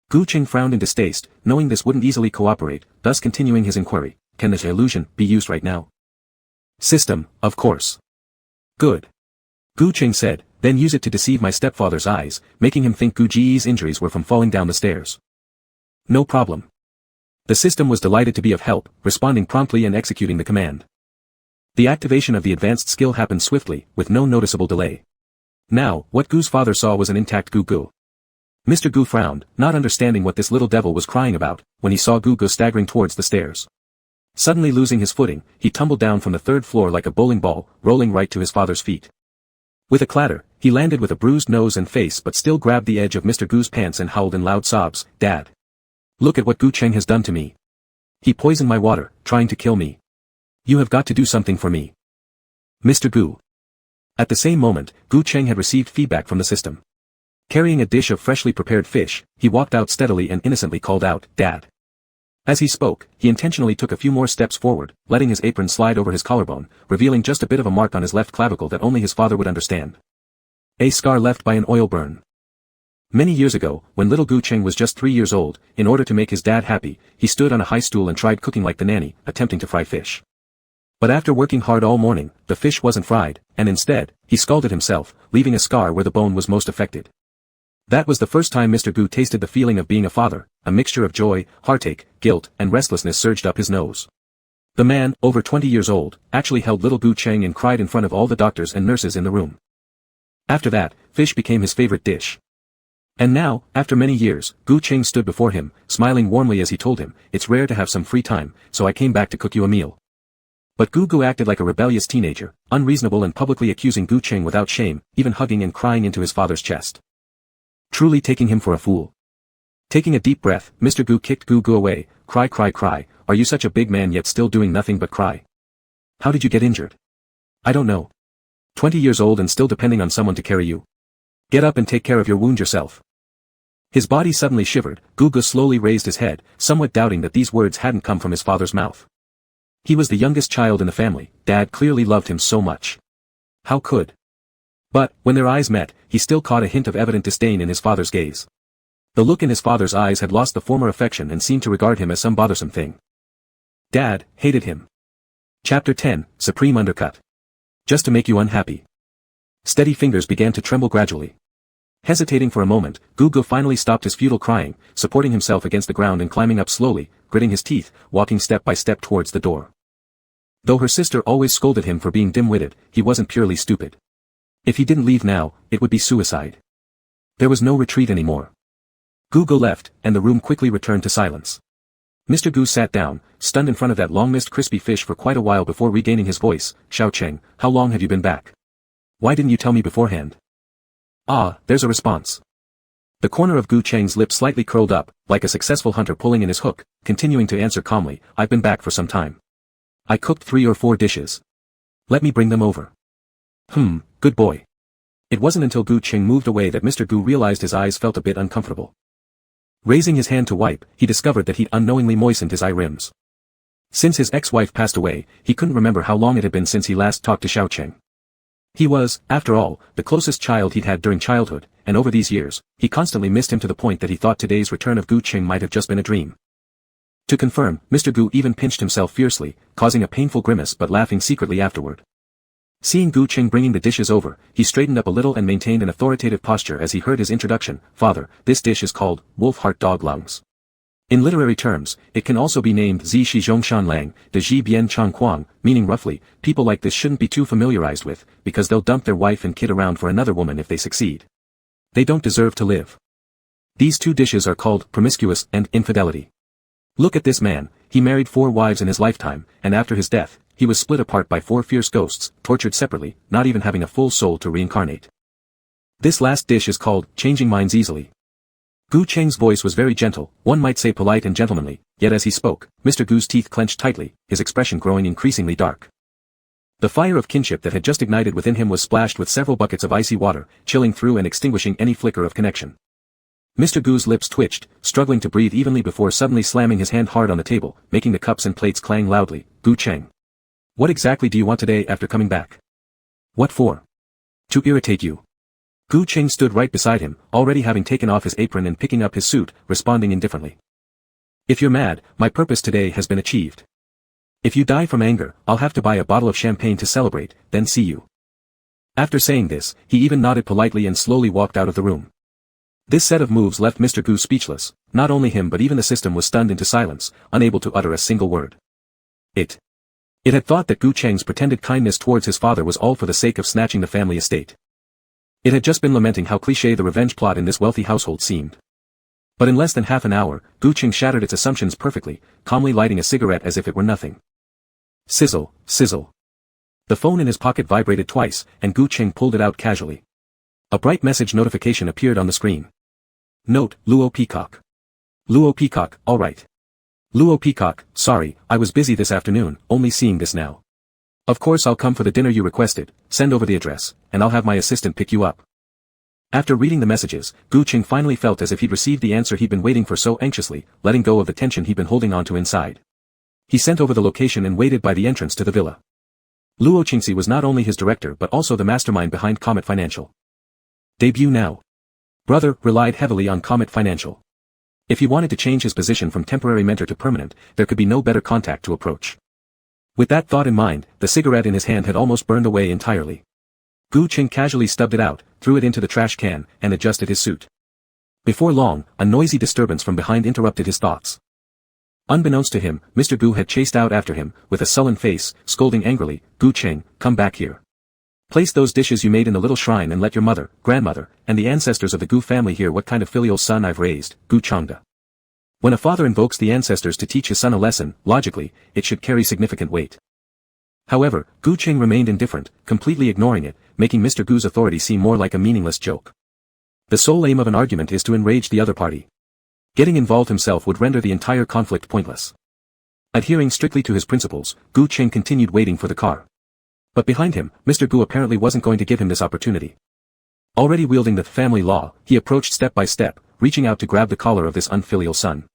Gu Cheng frowned in distaste, knowing this wouldn't easily cooperate, thus continuing his inquiry. Can this illusion be used right now? System, of course. Good. Gu Cheng said, then use it to deceive my stepfather's eyes, making him think Gu Ji's injuries were from falling down the stairs. No problem. The system was delighted to be of help, responding promptly and executing the command. The activation of the advanced skill happened swiftly, with no noticeable delay. Now, what Gu's father saw was an intact Gu Gu. Mr. Gu frowned, not understanding what this little devil was crying about, when he saw Gu Gu staggering towards the stairs. Suddenly losing his footing, he tumbled down from the third floor like a bowling ball, rolling right to his father's feet. With a clatter, he landed with a bruised nose and face but still grabbed the edge of Mr. Gu's pants and howled in loud sobs. Dad. Look at what Gu Cheng has done to me. He poisoned my water, trying to kill me. You have got to do something for me. Mr. Gu. At the same moment, Gu Cheng had received feedback from the system. Carrying a dish of freshly prepared fish, he walked out steadily and innocently called out, Dad. As he spoke, he intentionally took a few more steps forward, letting his apron slide over his collarbone, revealing just a bit of a mark on his left clavicle that only his father would understand. A scar left by an oil burn. Many years ago, when little Gu Cheng was just 3 years old, in order to make his dad happy, he stood on a high stool and tried cooking like the nanny, attempting to fry fish. But after working hard all morning, the fish wasn't fried, and instead, he scalded himself, leaving a scar where the bone was most affected. That was the first time Mr. Gu tasted the feeling of being a father. A mixture of joy, heartache, guilt, and restlessness surged up his nose. The man, over 20 years old, actually held little Gu Cheng and cried in front of all the doctors and nurses in the room. After that, fish became his favorite dish. And now, after many years, Gu Cheng stood before him, smiling warmly as he told him, "It's rare to have some free time, so I came back to cook you a meal." But Gu Gu acted like a rebellious teenager, unreasonable and publicly accusing Gu Cheng without shame, even hugging and crying into his father's chest. Truly taking him for a fool. Taking a deep breath, Mr. Gu kicked Gu Gu away. Cry, cry, cry, are you such a big man yet still doing nothing but cry? How did you get injured? I don't know. 20 years old and still depending on someone to carry you. Get up and take care of your wound yourself. His body suddenly shivered. Gu Gu slowly raised his head, somewhat doubting that these words hadn't come from his father's mouth. He was the youngest child in the family. Dad clearly loved him so much. How could? But, when their eyes met, he still caught a hint of evident disdain in his father's gaze. The look in his father's eyes had lost the former affection and seemed to regard him as some bothersome thing. Dad hated him. Chapter 10, Supreme Undercut. Just to make you unhappy. Steady fingers began to tremble gradually. Hesitating for a moment, Gu finally stopped his futile crying, supporting himself against the ground and climbing up slowly, gritting his teeth, walking step by step towards the door. Though her sister always scolded him for being dim-witted, he wasn't purely stupid. If he didn't leave now, it would be suicide. There was no retreat anymore. Gu left, and the room quickly returned to silence. Mr. Gu sat down, stunned in front of that long-missed crispy fish for quite a while before regaining his voice. Xiao Cheng, how long have you been back? Why didn't you tell me beforehand? Ah, there's a response. The corner of Gu Cheng's lip slightly curled up, like a successful hunter pulling in his hook, continuing to answer calmly, I've been back for some time. I cooked 3 or 4 dishes. Let me bring them over. Good boy. It wasn't until Gu Cheng moved away that Mr. Gu realized his eyes felt a bit uncomfortable. Raising his hand to wipe, he discovered that he'd unknowingly moistened his eye rims. Since his ex-wife passed away, he couldn't remember how long it had been since he last talked to Xiao Cheng. He was, after all, the closest child he'd had during childhood, and over these years, he constantly missed him to the point that he thought today's return of Gu Cheng might have just been a dream. To confirm, Mr. Gu even pinched himself fiercely, causing a painful grimace but laughing secretly afterward. Seeing Gu Cheng bringing the dishes over, he straightened up a little and maintained an authoritative posture as he heard his introduction, Father, this dish is called, wolf heart dog lungs. In literary terms, it can also be named Zi Shi Zhongshan Lang, De Ji Bian Chang Kuang, meaning roughly, people like this shouldn't be too familiarized with, because they'll dump their wife and kid around for another woman if they succeed. They don't deserve to live. These 2 dishes are called promiscuous and infidelity. Look at this man, he married 4 wives in his lifetime, and after his death, he was split apart by 4 fierce ghosts, tortured separately, not even having a full soul to reincarnate. This last dish is called changing minds easily. Gu Cheng's voice was very gentle, one might say polite and gentlemanly, yet as he spoke, Mr. Gu's teeth clenched tightly, his expression growing increasingly dark. The fire of kinship that had just ignited within him was splashed with several buckets of icy water, chilling through and extinguishing any flicker of connection. Mr. Gu's lips twitched, struggling to breathe evenly before suddenly slamming his hand hard on the table, making the cups and plates clang loudly. Gu Cheng. What exactly do you want today after coming back? What for? To irritate you. Gu Cheng stood right beside him, already having taken off his apron and picking up his suit, responding indifferently. If you're mad, my purpose today has been achieved. If you die from anger, I'll have to buy a bottle of champagne to celebrate, then see you. After saying this, he even nodded politely and slowly walked out of the room. This set of moves left Mr. Gu speechless, not only him but even the system was stunned into silence, unable to utter a single word. It had thought that Gu Cheng's pretended kindness towards his father was all for the sake of snatching the family estate. It had just been lamenting how cliché the revenge plot in this wealthy household seemed. But in less than half an hour, Gu Cheng shattered its assumptions perfectly, calmly lighting a cigarette as if it were nothing. Sizzle, sizzle. The phone in his pocket vibrated twice, and Gu Cheng pulled it out casually. A bright message notification appeared on the screen. Note, Luo Peacock. Luo Peacock, alright. Luo Peacock, sorry, I was busy this afternoon, only seeing this now. Of course I'll come for the dinner you requested, send over the address, and I'll have my assistant pick you up. After reading the messages, Gu Cheng finally felt as if he'd received the answer he'd been waiting for so anxiously, letting go of the tension he'd been holding on to inside. He sent over the location and waited by the entrance to the villa. Luo Qingxi was not only his director but also the mastermind behind Comet Financial. Debut now. Brother relied heavily on Comet Financial. If he wanted to change his position from temporary mentor to permanent, there could be no better contact to approach. With that thought in mind, the cigarette in his hand had almost burned away entirely. Gu Cheng casually stubbed it out, threw it into the trash can, and adjusted his suit. Before long, a noisy disturbance from behind interrupted his thoughts. Unbeknownst to him, Mr. Gu had chased out after him, with a sullen face, scolding angrily, Gu Cheng, come back here. Place those dishes you made in the little shrine and let your mother, grandmother, and the ancestors of the Gu family hear what kind of filial son I've raised, Gu Changda. When a father invokes the ancestors to teach his son a lesson, logically, it should carry significant weight. However, Gu Cheng remained indifferent, completely ignoring it, making Mr. Gu's authority seem more like a meaningless joke. The sole aim of an argument is to enrage the other party. Getting involved himself would render the entire conflict pointless. Adhering strictly to his principles, Gu Cheng continued waiting for the car. But behind him, Mr. Gu apparently wasn't going to give him this opportunity. Already wielding the family law, he approached step by step, reaching out to grab the collar of this unfilial son.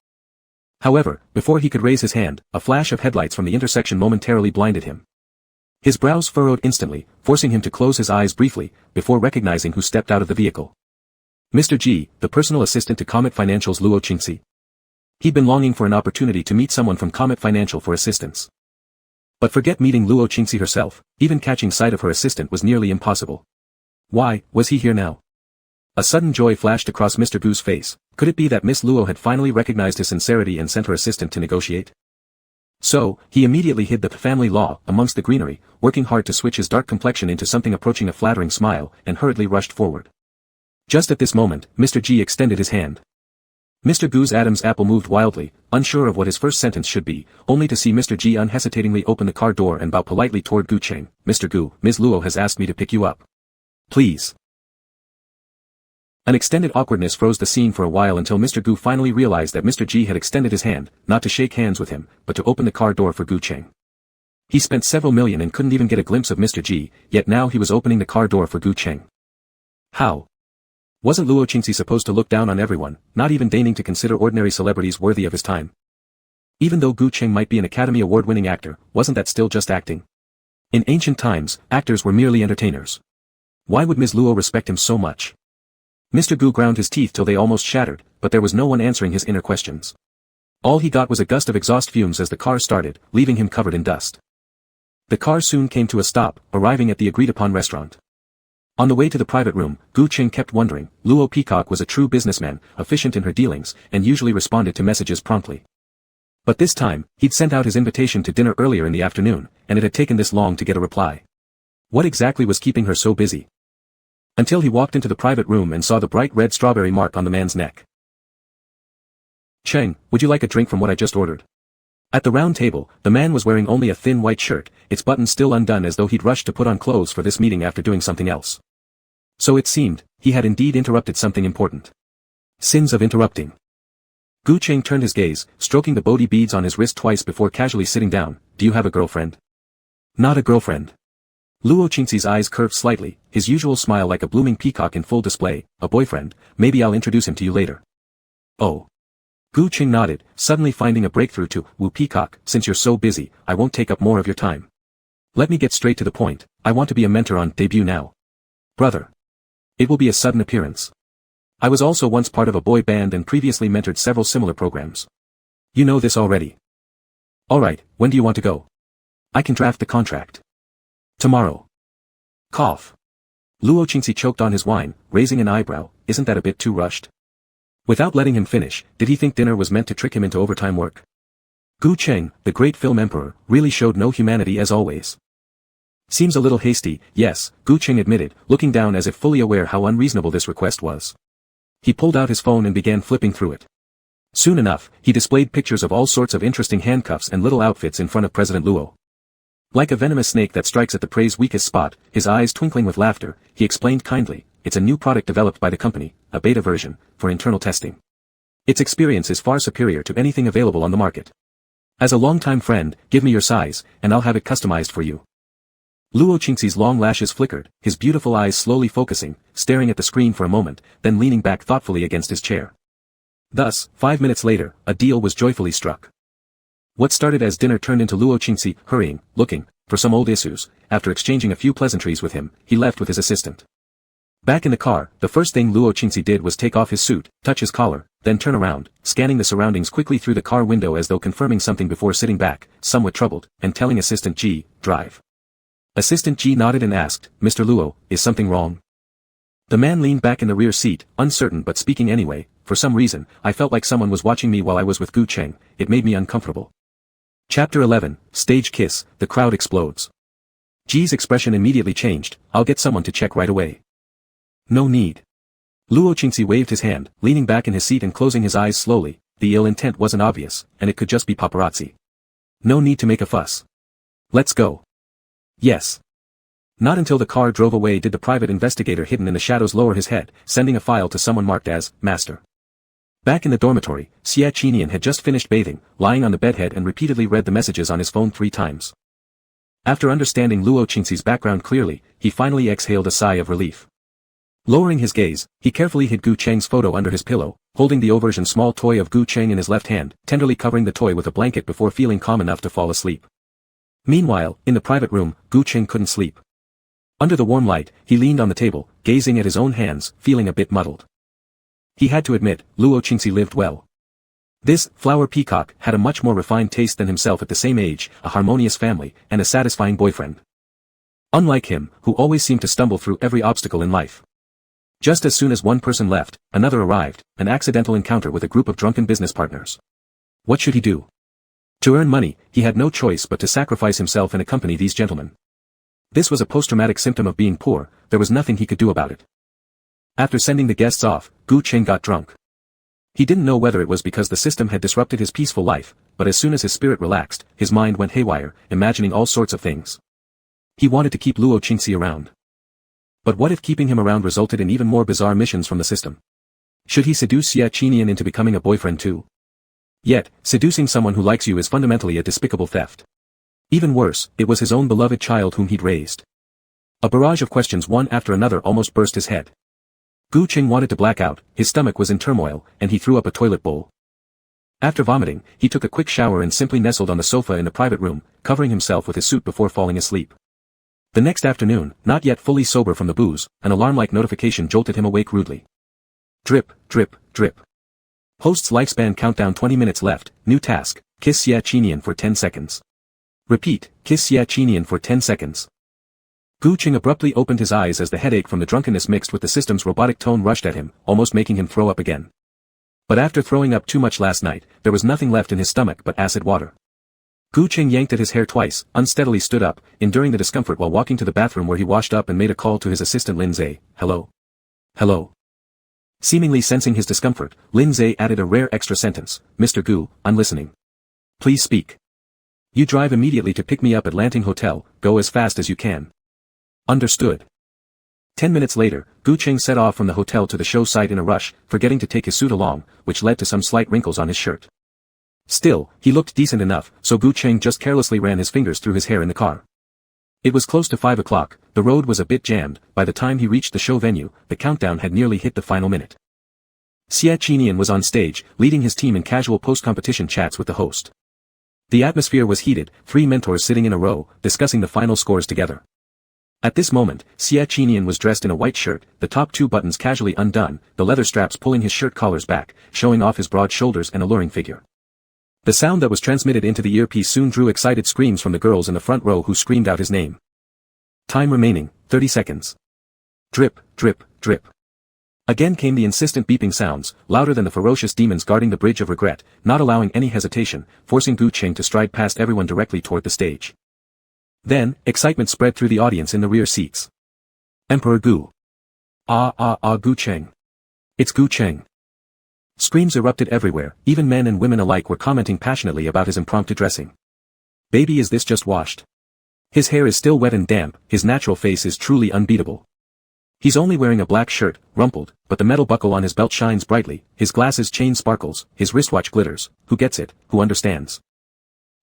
However, before he could raise his hand, a flash of headlights from the intersection momentarily blinded him. His brows furrowed instantly, forcing him to close his eyes briefly, before recognizing who stepped out of the vehicle. Mr. G, the personal assistant to Comet Financial's Luo Qingxi. He'd been longing for an opportunity to meet someone from Comet Financial for assistance. But forget meeting Luo Qingxi herself, even catching sight of her assistant was nearly impossible. Why, was he here now? A sudden joy flashed across Mr. Gu's face. Could it be that Miss Luo had finally recognized his sincerity and sent her assistant to negotiate? So, he immediately hid the family law amongst the greenery, working hard to switch his dark complexion into something approaching a flattering smile, and hurriedly rushed forward. Just at this moment, Mr. G extended his hand. Mr. Gu's Adam's apple moved wildly, unsure of what his first sentence should be, only to see Mr. G unhesitatingly open the car door and bow politely toward Gu Cheng. "Mr. Gu, Ms. Luo has asked me to pick you up. Please." An extended awkwardness froze the scene for a while until Mr. Gu finally realized that Mr. G had extended his hand, not to shake hands with him, but to open the car door for Gu Cheng. He spent several million and couldn't even get a glimpse of Mr. G, yet now he was opening the car door for Gu Cheng. How? Wasn't Luo Qingxi supposed to look down on everyone, not even deigning to consider ordinary celebrities worthy of his time? Even though Gu Cheng might be an Academy Award-winning actor, wasn't that still just acting? In ancient times, actors were merely entertainers. Why would Ms. Luo respect him so much? Mr. Gu ground his teeth till they almost shattered, but there was no one answering his inner questions. All he got was a gust of exhaust fumes as the car started, leaving him covered in dust. The car soon came to a stop, arriving at the agreed-upon restaurant. On the way to the private room, Gu Cheng kept wondering. Luo Peacock was a true businessman, efficient in her dealings, and usually responded to messages promptly. But this time, he'd sent out his invitation to dinner earlier in the afternoon, and it had taken this long to get a reply. What exactly was keeping her so busy? Until he walked into the private room and saw the bright red strawberry mark on the man's neck. "Cheng, would you like a drink from what I just ordered?" At the round table, the man was wearing only a thin white shirt, its buttons still undone as though he'd rushed to put on clothes for this meeting after doing something else. So it seemed, he had indeed interrupted something important. Sins of interrupting. Gu Cheng turned his gaze, stroking the Bodhi beads on his wrist twice before casually sitting down. "Do you have a girlfriend?" "Not a girlfriend." Luo Qingxi's eyes curved slightly, his usual smile like a blooming peacock in full display. "A boyfriend, maybe I'll introduce him to you later." "Oh." Gu Cheng nodded, suddenly finding a breakthrough to woo Peacock. "Since you're so busy, I won't take up more of your time. Let me get straight to the point. I want to be a mentor on debut now." "Brother. It will be a sudden appearance. I was also once part of a boy band and previously mentored several similar programs. You know this already." "Alright, when do you want to go?" "I can draft the contract tomorrow." Cough. Luo Qingxi choked on his wine, raising an eyebrow. Isn't that a bit too rushed? Without letting him finish, did he think dinner was meant to trick him into overtime work? Gu Cheng, the great film emperor, really showed no humanity as always. "Seems a little hasty, yes," Gu Cheng admitted, looking down as if fully aware how unreasonable this request was. He pulled out his phone and began flipping through it. Soon enough, he displayed pictures of all sorts of interesting handcuffs and little outfits in front of President Luo. Like a venomous snake that strikes at the prey's weakest spot, his eyes twinkling with laughter, he explained kindly, "It's a new product developed by the company, a beta version, for internal testing. Its experience is far superior to anything available on the market. As a longtime friend, give me your size, and I'll have it customized for you." Luo Qingxi's long lashes flickered, his beautiful eyes slowly focusing, staring at the screen for a moment, then leaning back thoughtfully against his chair. Thus, 5 minutes later, a deal was joyfully struck. What started as dinner turned into Luo Qingxi hurrying, looking for some old issues. After exchanging a few pleasantries with him, he left with his assistant. Back in the car, the first thing Luo Qingxi did was take off his suit, touch his collar, then turn around, scanning the surroundings quickly through the car window as though confirming something before sitting back, somewhat troubled, and telling Assistant G, "Drive." Assistant G nodded and asked, "Mr. Luo, is something wrong?" The man leaned back in the rear seat, uncertain but speaking anyway. "For some reason, I felt like someone was watching me while I was with Gu Cheng. It made me uncomfortable." Chapter 11, Stage Kiss, the crowd explodes. G's expression immediately changed. "I'll get someone to check right away." "No need." Luo Qingxi waved his hand, leaning back in his seat and closing his eyes slowly. The ill intent wasn't obvious, and it could just be paparazzi. "No need to make a fuss. Let's go." "Yes." Not until the car drove away did the private investigator hidden in the shadows lower his head, sending a file to someone marked as Master. Back in the dormitory, Xia Qinian had just finished bathing, lying on the bedhead and repeatedly read the messages on his phone 3 times. After understanding Luo Qingxi's background clearly, he finally exhaled a sigh of relief. Lowering his gaze, he carefully hid Gu Cheng's photo under his pillow, holding the O-version small toy of Gu Cheng in his left hand, tenderly covering the toy with a blanket before feeling calm enough to fall asleep. Meanwhile, in the private room, Gu Cheng couldn't sleep. Under the warm light, he leaned on the table, gazing at his own hands, feeling a bit muddled. He had to admit, Luo Qingxi lived well. This flower peacock had a much more refined taste than himself at the same age, a harmonious family, and a satisfying boyfriend. Unlike him, who always seemed to stumble through every obstacle in life. Just as soon as one person left, another arrived, an accidental encounter with a group of drunken business partners. What should he do? To earn money, he had no choice but to sacrifice himself and accompany these gentlemen. This was a post-traumatic symptom of being poor, there was nothing he could do about it. After sending the guests off, Gu Cheng got drunk. He didn't know whether it was because the system had disrupted his peaceful life, but as soon as his spirit relaxed, his mind went haywire, imagining all sorts of things. He wanted to keep Luo Qingxi around. But what if keeping him around resulted in even more bizarre missions from the system? Should he seduce Xie Qinian into becoming a boyfriend too? Yet, seducing someone who likes you is fundamentally a despicable theft. Even worse, it was his own beloved child whom he'd raised. A barrage of questions one after another almost burst his head. Gu Qing wanted to black out, his stomach was in turmoil, and he threw up a toilet bowl. After vomiting, he took a quick shower and simply nestled on the sofa in the private room, covering himself with his suit before falling asleep. The next afternoon, not yet fully sober from the booze, an alarm-like notification jolted him awake rudely. Drip, drip, drip. Host's lifespan countdown 20 minutes left, new task, kiss Xie Qinian for 10 seconds. Repeat, kiss Xie Qinian for 10 seconds. Gu Qing abruptly opened his eyes as the headache from the drunkenness mixed with the system's robotic tone rushed at him, almost making him throw up again. But after throwing up too much last night, there was nothing left in his stomach but acid water. Gu Qing yanked at his hair twice, unsteadily stood up, enduring the discomfort while walking to the bathroom where he washed up and made a call to his assistant Lin Zhe. Hello? Hello? Seemingly sensing his discomfort, Lin Zhe added a rare extra sentence, Mr. Gu, I'm listening. Please speak. You drive immediately to pick me up at Lanting Hotel, go as fast as you can. Understood. 10 minutes later, Gu Qing set off from the hotel to the show site in a rush, forgetting to take his suit along, which led to some slight wrinkles on his shirt. Still, he looked decent enough, so Gu Qing just carelessly ran his fingers through his hair in the car. It was close to 5 o'clock, the road was a bit jammed, by the time he reached the show venue, the countdown had nearly hit the final minute. Xie Qinian was on stage, leading his team in casual post-competition chats with the host. The atmosphere was heated, 3 mentors sitting in a row, discussing the final scores together. At this moment, Xie Qinian was dressed in a white shirt, the top 2 buttons casually undone, the leather straps pulling his shirt collars back, showing off his broad shoulders and alluring figure. The sound that was transmitted into the earpiece soon drew excited screams from the girls in the front row who screamed out his name. Time remaining, 30 seconds. Drip, drip, drip. Again came the insistent beeping sounds, louder than the ferocious demons guarding the bridge of regret, not allowing any hesitation, forcing Gu Qing to stride past everyone directly toward the stage. Then, excitement spread through the audience in the rear seats. Emperor Gu. Gu Qing. It's Gu Qing. Screams erupted everywhere, even men and women alike were commenting passionately about his impromptu dressing. Baby, is this just washed? His hair is still wet and damp, his natural face is truly unbeatable. He's only wearing a black shirt, rumpled, but the metal buckle on his belt shines brightly, his glasses chain sparkles, his wristwatch glitters. Who gets it, who understands?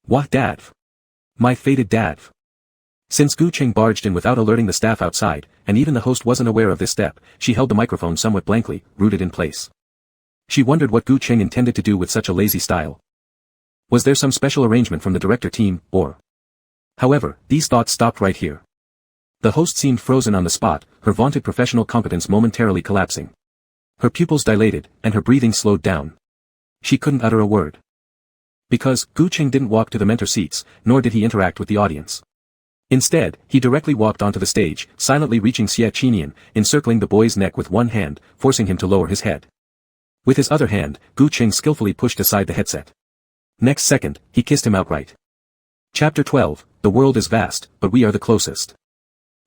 Wah dadv. My fated dadv. Since Gu Qing barged in without alerting the staff outside, and even the host wasn't aware of this step, she held the microphone somewhat blankly, rooted in place. She wondered what Gu Qing intended to do with such a lazy style. Was there some special arrangement from the director team, or? However, these thoughts stopped right here. The host seemed frozen on the spot, her vaunted professional competence momentarily collapsing. Her pupils dilated, and her breathing slowed down. She couldn't utter a word. Because, Gu Qing didn't walk to the mentor seats, nor did he interact with the audience. Instead, he directly walked onto the stage, silently reaching Xie Qinian, encircling the boy's neck with one hand, forcing him to lower his head. With his other hand, Gu Qing skillfully pushed aside the headset. Next second, he kissed him outright. Chapter 12, The world is vast, but we are the closest.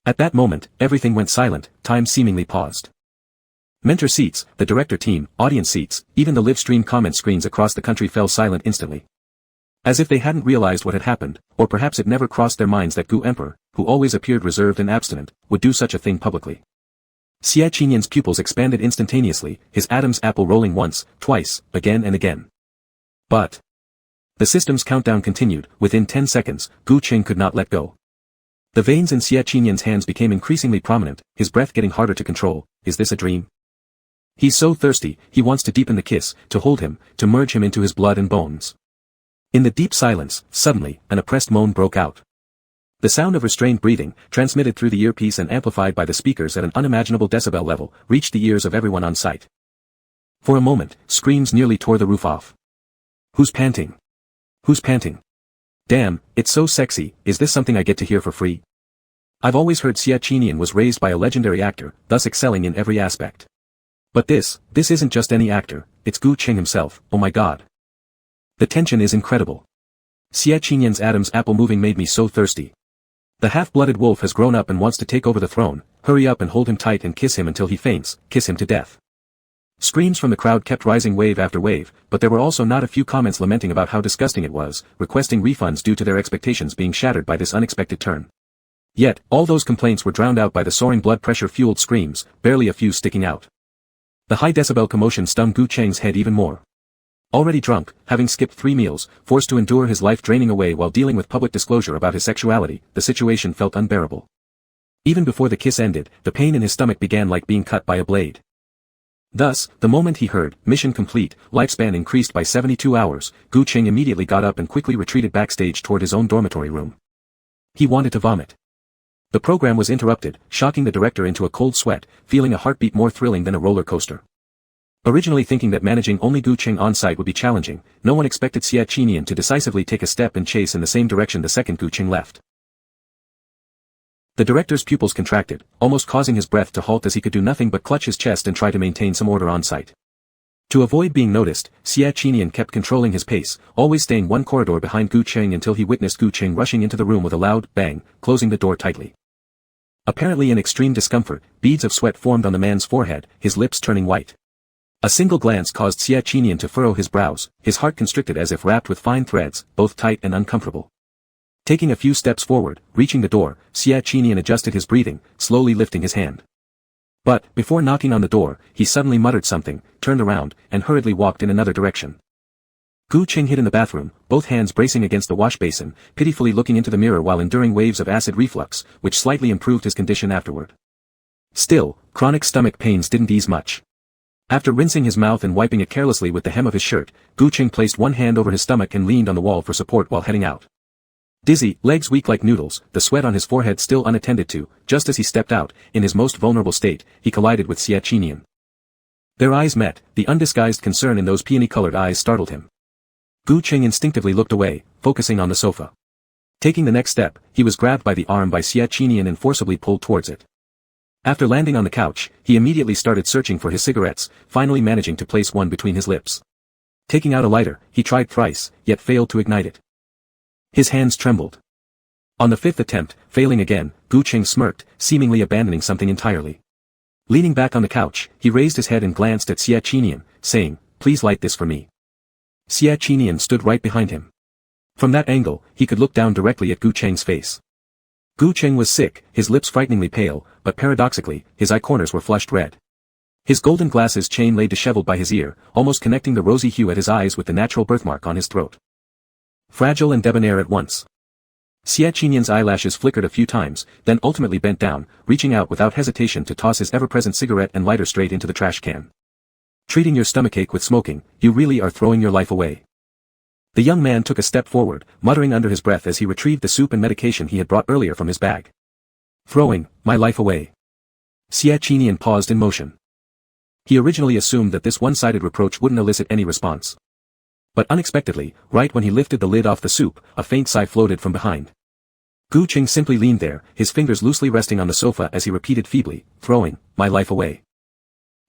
At that moment, everything went silent, time seemingly paused. Mentor seats, the director team, audience seats, even the live stream comment screens across the country fell silent instantly. As if they hadn't realized what had happened, or perhaps it never crossed their minds that Gu Emperor, who always appeared reserved and abstinent, would do such a thing publicly. Xie Qinian's pupils expanded instantaneously, his Adam's apple rolling once, twice, again and again. But the system's countdown continued. Within 10 seconds, Gu Qing could not let go. The veins in Xie Qinian's hands became increasingly prominent, his breath getting harder to control. Is this a dream? He's so thirsty, he wants to deepen the kiss, to hold him, to merge him into his blood and bones. In the deep silence, suddenly, an oppressed moan broke out. The sound of restrained breathing, transmitted through the earpiece and amplified by the speakers at an unimaginable decibel level, reached the ears of everyone on site. For a moment, screams nearly tore the roof off. Who's panting? Who's panting? Damn, it's so sexy, is this something I get to hear for free? I've always heard Xia Qinian was raised by a legendary actor, thus excelling in every aspect. But this isn't just any actor, it's Gu Qing himself, oh my god. The tension is incredible. Xia Qinian's Adam's apple moving made me so thirsty. The half-blooded wolf has grown up and wants to take over the throne, hurry up and hold him tight and kiss him until he faints, kiss him to death. Screams from the crowd kept rising wave after wave, but there were also not a few comments lamenting about how disgusting it was, requesting refunds due to their expectations being shattered by this unexpected turn. Yet, all those complaints were drowned out by the soaring blood pressure-fueled screams, barely a few sticking out. The high-decibel commotion stung Gu Cheng's head even more. Already drunk, having skipped 3 meals, forced to endure his life draining away while dealing with public disclosure about his sexuality, the situation felt unbearable. Even before the kiss ended, the pain in his stomach began like being cut by a blade. Thus, the moment he heard, mission complete, lifespan increased by 72 hours, Gu Cheng immediately got up and quickly retreated backstage toward his own dormitory room. He wanted to vomit. The program was interrupted, shocking the director into a cold sweat, feeling a heartbeat more thrilling than a roller coaster. Originally thinking that managing only Gu Cheng on-site would be challenging, no one expected Xia Qinian to decisively take a step and chase in the same direction the second Gu Cheng left. The director's pupils contracted, almost causing his breath to halt as he could do nothing but clutch his chest and try to maintain some order on-site. To avoid being noticed, Xia Qinian kept controlling his pace, always staying one corridor behind Gu Cheng until he witnessed Gu Cheng rushing into the room with a loud bang, closing the door tightly. Apparently in extreme discomfort, beads of sweat formed on the man's forehead, his lips turning white. A single glance caused Xia Qinian to furrow his brows, his heart constricted as if wrapped with fine threads, both tight and uncomfortable. Taking a few steps forward, reaching the door, Xia Qinian adjusted his breathing, slowly lifting his hand. But, before knocking on the door, he suddenly muttered something, turned around, and hurriedly walked in another direction. Gu Cheng hid in the bathroom, both hands bracing against the wash basin, pitifully looking into the mirror while enduring waves of acid reflux, which slightly improved his condition afterward. Still, chronic stomach pains didn't ease much. After rinsing his mouth and wiping it carelessly with the hem of his shirt, Gu Cheng placed one hand over his stomach and leaned on the wall for support while heading out. Dizzy, legs weak like noodles, the sweat on his forehead still unattended to, just as he stepped out, in his most vulnerable state, he collided with Xia Qinian. Their eyes met, the undisguised concern in those peony-colored eyes startled him. Gu Cheng instinctively looked away, focusing on the sofa. Taking the next step, he was grabbed by the arm by Xia Qinian and forcibly pulled towards it. After landing on the couch, he immediately started searching for his cigarettes, finally managing to place one between his lips. Taking out a lighter, he tried thrice, yet failed to ignite it. His hands trembled. On the 5th attempt, failing again, Gu Cheng smirked, seemingly abandoning something entirely. Leaning back on the couch, he raised his head and glanced at Xia Qinian, saying, "Please light this for me." Xia Qinian stood right behind him. From that angle, he could look down directly at Gu Cheng's face. Gu Cheng was sick, his lips frighteningly pale, but paradoxically, his eye corners were flushed red. His golden glasses chain lay disheveled by his ear, almost connecting the rosy hue at his eyes with the natural birthmark on his throat. Fragile and debonair at once. Xia Qinian's eyelashes flickered a few times, then ultimately bent down, reaching out without hesitation to toss his ever-present cigarette and lighter straight into the trash can. Treating your stomachache with smoking, you really are throwing your life away. The young man took a step forward, muttering under his breath as he retrieved the soup and medication he had brought earlier from his bag. Throwing my life away. Xia Qinian paused in motion. He originally assumed that this one-sided reproach wouldn't elicit any response. But unexpectedly, right when he lifted the lid off the soup, a faint sigh floated from behind. Gu Cheng simply leaned there, his fingers loosely resting on the sofa as he repeated feebly, "Throwing my life away."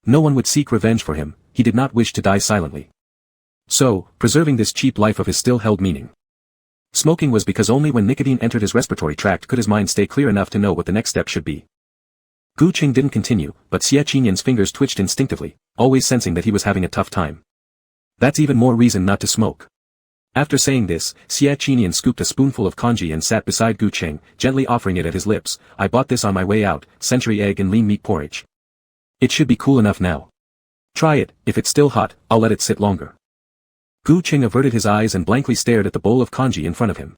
No one would seek revenge for him, he did not wish to die silently. So, preserving this cheap life of his still held meaning. Smoking was because only when nicotine entered his respiratory tract could his mind stay clear enough to know what the next step should be. Gu Cheng didn't continue, but Xia Qinian's fingers twitched instinctively, always sensing that he was having a tough time. That's even more reason not to smoke. After saying this, Xia Qinian scooped a spoonful of congee and sat beside Gu Cheng, gently offering it at his lips. "I bought this on my way out, century egg and lean meat porridge. It should be cool enough now. Try it, if it's still hot, I'll let it sit longer." Gu Cheng averted his eyes and blankly stared at the bowl of congee in front of him.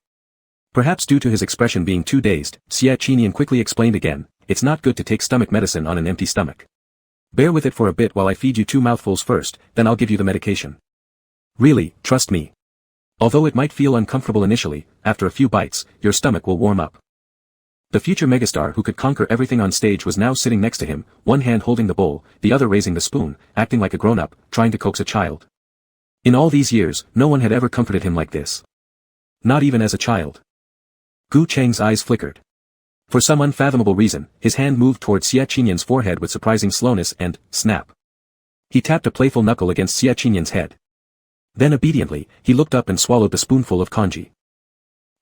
Perhaps due to his expression being too dazed, Xia Qinian quickly explained again, "It's not good to take stomach medicine on an empty stomach. Bear with it for a bit while I feed you 2 mouthfuls first, then I'll give you the medication. Really, trust me. Although it might feel uncomfortable initially, after a few bites, your stomach will warm up." The future megastar who could conquer everything on stage was now sitting next to him, one hand holding the bowl, the other raising the spoon, acting like a grown-up, trying to coax a child. In all these years, no one had ever comforted him like this. Not even as a child. Gu Cheng's eyes flickered. For some unfathomable reason, his hand moved toward Xia Qinyan's forehead with surprising slowness and, snap. He tapped a playful knuckle against Xia Qinyan's head. Then obediently, he looked up and swallowed the spoonful of congee.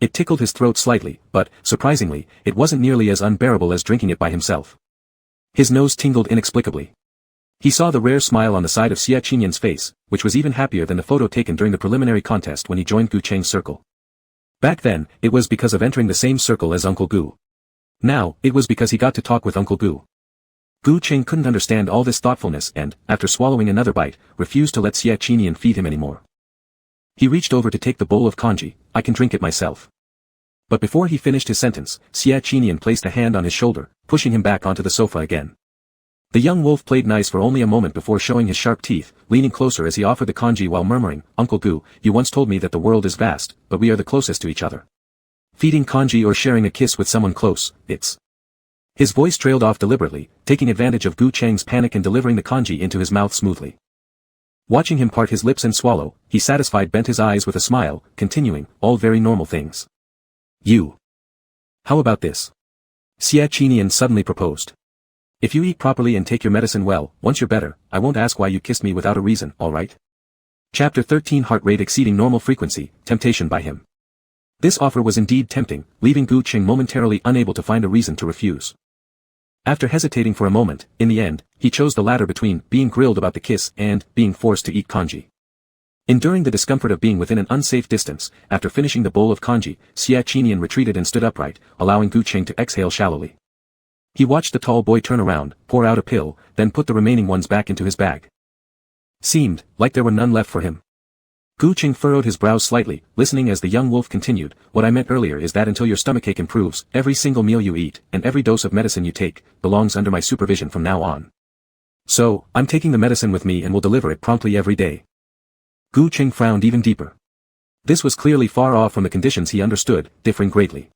It tickled his throat slightly, but, surprisingly, it wasn't nearly as unbearable as drinking it by himself. His nose tingled inexplicably. He saw the rare smile on the side of Xia Qinyan's face, which was even happier than the photo taken during the preliminary contest when he joined Gu Cheng's circle. Back then, it was because of entering the same circle as Uncle Gu. Now, it was because he got to talk with Uncle Gu. Gu Cheng couldn't understand all this thoughtfulness and, after swallowing another bite, refused to let Xia Qinyan feed him anymore. He reached over to take the bowl of congee. I can drink it myself. But before he finished his sentence, Xia Qinyan placed a hand on his shoulder, pushing him back onto the sofa again. The young wolf played nice for only a moment before showing his sharp teeth, leaning closer as he offered the congee while murmuring, Uncle Gu, you once told me that the world is vast, but we are the closest to each other. Feeding congee or sharing a kiss with someone close, it's... His voice trailed off deliberately, taking advantage of Gu Cheng's panic and delivering the congee into his mouth smoothly. Watching him part his lips and swallow, he satisfied bent his eyes with a smile, continuing, all very normal things. You. How about this? Xia Qinyan suddenly proposed. If you eat properly and take your medicine well, once you're better, I won't ask why you kissed me without a reason, alright? Chapter 13 Heart rate exceeding normal frequency, temptation by him. This offer was indeed tempting, leaving Gu Cheng momentarily unable to find a reason to refuse. After hesitating for a moment, in the end, he chose the latter between being grilled about the kiss and being forced to eat congee. Enduring the discomfort of being within an unsafe distance, after finishing the bowl of congee, Xia Qinyan retreated and stood upright, allowing Gu Cheng to exhale shallowly. He watched the tall boy turn around, pour out a pill, then put the remaining ones back into his bag. Seemed like there were none left for him. Gu Cheng furrowed his brows slightly, listening as the young wolf continued, what I meant earlier is that until your stomachache improves, every single meal you eat, and every dose of medicine you take, belongs under my supervision from now on. So, I'm taking the medicine with me and will deliver it promptly every day. Gu Cheng frowned even deeper. This was clearly far off from the conditions he understood, differing greatly.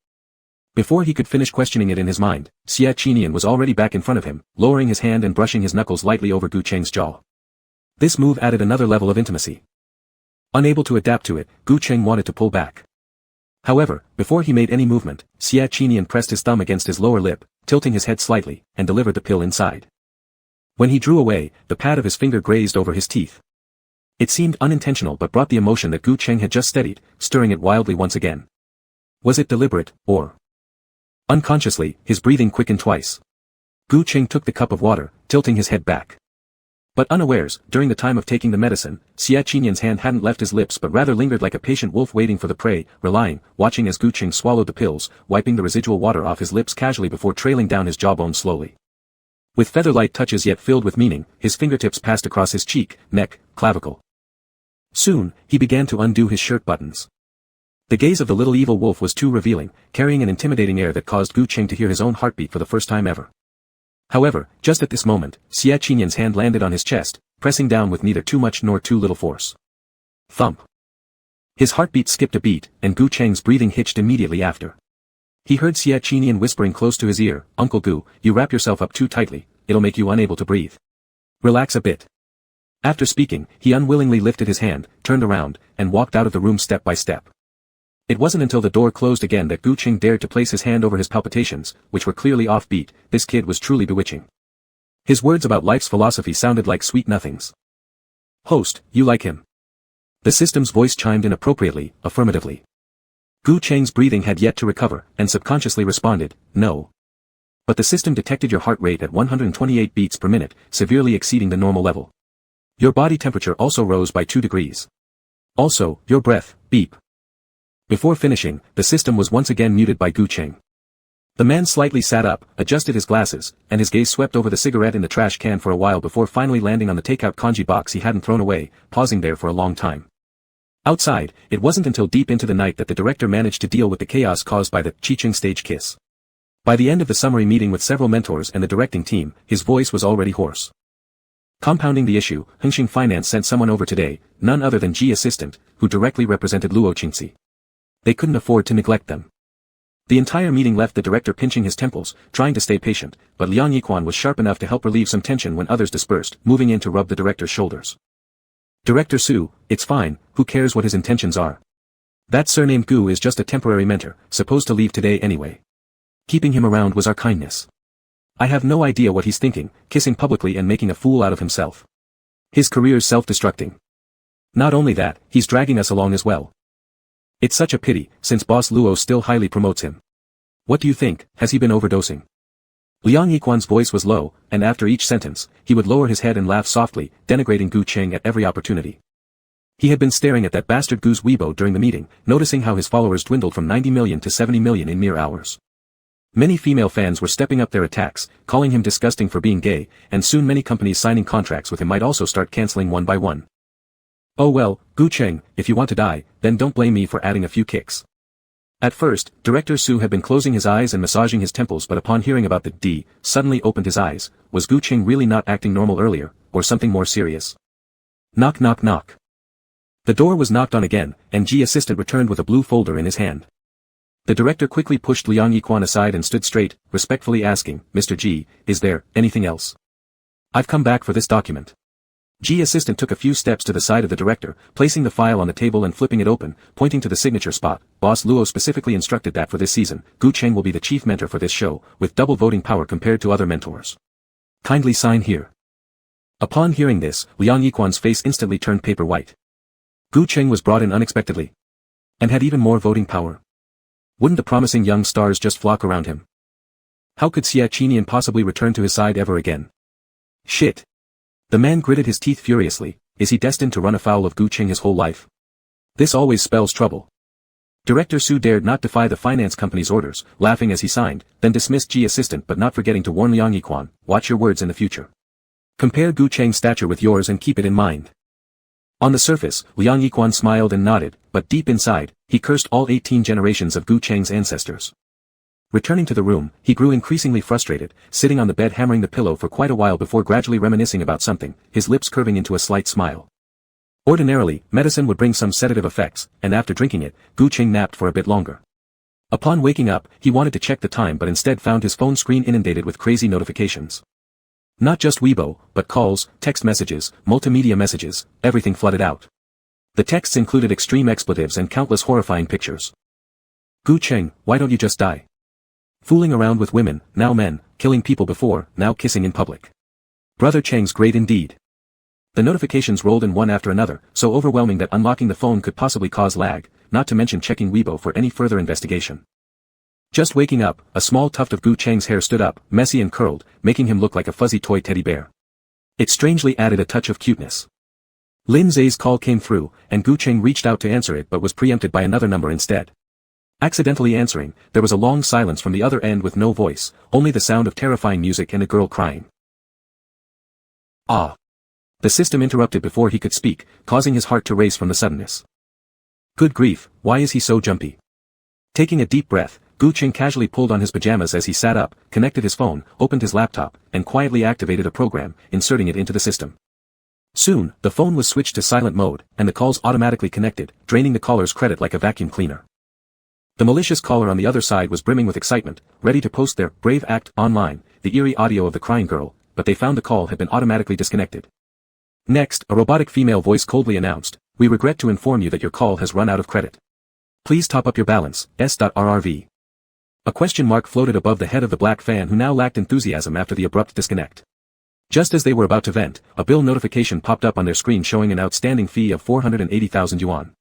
Before he could finish questioning it in his mind, Xia Qinyan was already back in front of him, lowering his hand and brushing his knuckles lightly over Gu Cheng's jaw. This move added another level of intimacy. Unable to adapt to it, Gu Cheng wanted to pull back. However, before he made any movement, Xia Qinyan pressed his thumb against his lower lip, tilting his head slightly, and delivered the pill inside. When he drew away, the pad of his finger grazed over his teeth. It seemed unintentional but brought the emotion that Gu Cheng had just steadied, stirring it wildly once again. Was it deliberate, or... Unconsciously, his breathing quickened twice. Gu Cheng took the cup of water, tilting his head back. But unawares, during the time of taking the medicine, Xia Qinyan's hand hadn't left his lips but rather lingered like a patient wolf waiting for the prey, watching as Gu Cheng swallowed the pills, wiping the residual water off his lips casually before trailing down his jawbone slowly. With feather-light touches yet filled with meaning, his fingertips passed across his cheek, neck, clavicle. Soon, he began to undo his shirt buttons. The gaze of the little evil wolf was too revealing, carrying an intimidating air that caused Gu Cheng to hear his own heartbeat for the first time ever. However, just at this moment, Xia Qinyan's hand landed on his chest, pressing down with neither too much nor too little force. Thump. His heartbeat skipped a beat, and Gu Cheng's breathing hitched immediately after. He heard Xia Qinyan whispering close to his ear, Uncle Gu, you wrap yourself up too tightly, it'll make you unable to breathe. Relax a bit. After speaking, he unwillingly lifted his hand, turned around, and walked out of the room step by step. It wasn't until the door closed again that Gu Cheng dared to place his hand over his palpitations, which were clearly offbeat. This kid was truly bewitching. His words about life's philosophy sounded like sweet nothings. Host, you like him? The system's voice chimed in appropriately, affirmatively. Gu Cheng's breathing had yet to recover, and subconsciously responded, no. But the system detected your heart rate at 128 beats per minute, severely exceeding the normal level. Your body temperature also rose by 2 degrees. Also, your breath, beep. Before finishing, the system was once again muted by Gu Cheng. The man slightly sat up, adjusted his glasses, and his gaze swept over the cigarette in the trash can for a while before finally landing on the takeout congee box he hadn't thrown away, pausing there for a long time. Outside, it wasn't until deep into the night that the director managed to deal with the chaos caused by the Qiqing stage kiss. By the end of the summary meeting with several mentors and the directing team, his voice was already hoarse. Compounding the issue, Hengxing Finance sent someone over today, none other than Ji Assistant, who directly represented Luo Qingxi. They couldn't afford to neglect them. The entire meeting left the director pinching his temples, trying to stay patient, but Liang Yiquan was sharp enough to help relieve some tension when others dispersed, moving in to rub the director's shoulders. Director Su, it's fine, who cares what his intentions are? That surname Gu is just a temporary mentor, supposed to leave today anyway. Keeping him around was our kindness. I have no idea what he's thinking, kissing publicly and making a fool out of himself. His career's self-destructing. Not only that, he's dragging us along as well. It's such a pity, since Boss Luo still highly promotes him. What do you think, has he been overdosing? Liang Yiquan's voice was low, and after each sentence, he would lower his head and laugh softly, denigrating Gu Cheng at every opportunity. He had been staring at that bastard Gu's Weibo during the meeting, noticing how his followers dwindled from 90 million to 70 million in mere hours. Many female fans were stepping up their attacks, calling him disgusting for being gay, and soon many companies signing contracts with him might also start cancelling one by one. Oh well, Gu Cheng, if you want to die, then don't blame me for adding a few kicks. At first, Director Su had been closing his eyes and massaging his temples, but upon hearing about the D, suddenly opened his eyes. Was Gu Cheng really not acting normal earlier, or something more serious? Knock knock knock. The door was knocked on again, and G assistant returned with a blue folder in his hand. The director quickly pushed Liang Yiquan aside and stood straight, respectfully asking, Mr. G, is there anything else? I've come back for this document. G assistant took a few steps to the side of the director, placing the file on the table and flipping it open, pointing to the signature spot. Boss Luo specifically instructed that for this season, Gu Cheng will be the chief mentor for this show, with double voting power compared to other mentors. Kindly sign here. Upon hearing this, Liang Yiquan's face instantly turned paper white. Gu Cheng was brought in unexpectedly. And had even more voting power. Wouldn't the promising young stars just flock around him? How could Xia Qinian possibly return to his side ever again? Shit. The man gritted his teeth furiously. Is he destined to run afoul of Gu Cheng his whole life? This always spells trouble. Director Su dared not defy the finance company's orders, laughing as he signed, then dismissed G assistant but not forgetting to warn Liang Yiquan, watch your words in the future. Compare Gu Cheng's stature with yours and keep it in mind. On the surface, Liang Yiquan smiled and nodded, but deep inside, he cursed all 18 generations of Gu Cheng's ancestors. Returning to the room, he grew increasingly frustrated, sitting on the bed hammering the pillow for quite a while before gradually reminiscing about something, his lips curving into a slight smile. Ordinarily, medicine would bring some sedative effects, and after drinking it, Gu Cheng napped for a bit longer. Upon waking up, he wanted to check the time but instead found his phone screen inundated with crazy notifications. Not just Weibo, but calls, text messages, multimedia messages, everything flooded out. The texts included extreme expletives and countless horrifying pictures. Gu Cheng, why don't you just die? Fooling around with women, now men, killing people before, now kissing in public. Brother Cheng's great indeed. The notifications rolled in one after another, so overwhelming that unlocking the phone could possibly cause lag, not to mention checking Weibo for any further investigation. Just waking up, a small tuft of Gu Cheng's hair stood up, messy and curled, making him look like a fuzzy toy teddy bear. It strangely added a touch of cuteness. Lin Zhe's call came through, and Gu Cheng reached out to answer it but was preempted by another number instead. Accidentally answering, there was a long silence from the other end with no voice, only the sound of terrifying music and a girl crying. Ah! The system interrupted before he could speak, causing his heart to race from the suddenness. Good grief, why is he so jumpy? Taking a deep breath, Gu Cheng casually pulled on his pajamas as he sat up, connected his phone, opened his laptop, and quietly activated a program, inserting it into the system. Soon, the phone was switched to silent mode, and the calls automatically connected, draining the caller's credit like a vacuum cleaner. The malicious caller on the other side was brimming with excitement, ready to post their brave act online, the eerie audio of the crying girl, but they found the call had been automatically disconnected. Next, a robotic female voice coldly announced, "We regret to inform you that your call has run out of credit. Please top up your balance, S.RRV. A question mark floated above the head of the black fan who now lacked enthusiasm after the abrupt disconnect. Just as they were about to vent, a bill notification popped up on their screen showing an outstanding fee of 480,000 yuan.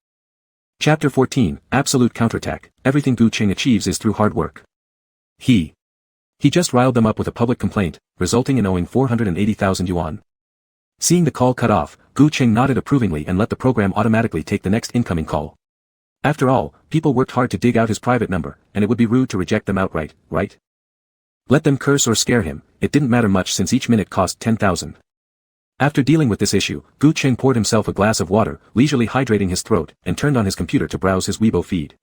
Chapter 14, Absolute Counterattack. Everything Gu Cheng achieves is through hard work. He just riled them up with a public complaint, resulting in owing 480,000 yuan. Seeing the call cut off, Gu Cheng nodded approvingly and let the program automatically take the next incoming call. After all, people worked hard to dig out his private number, and it would be rude to reject them outright, right? Let them curse or scare him, it didn't matter much since each minute cost 10,000. After dealing with this issue, Gu Cheng poured himself a glass of water, leisurely hydrating his throat, and turned on his computer to browse his Weibo feed.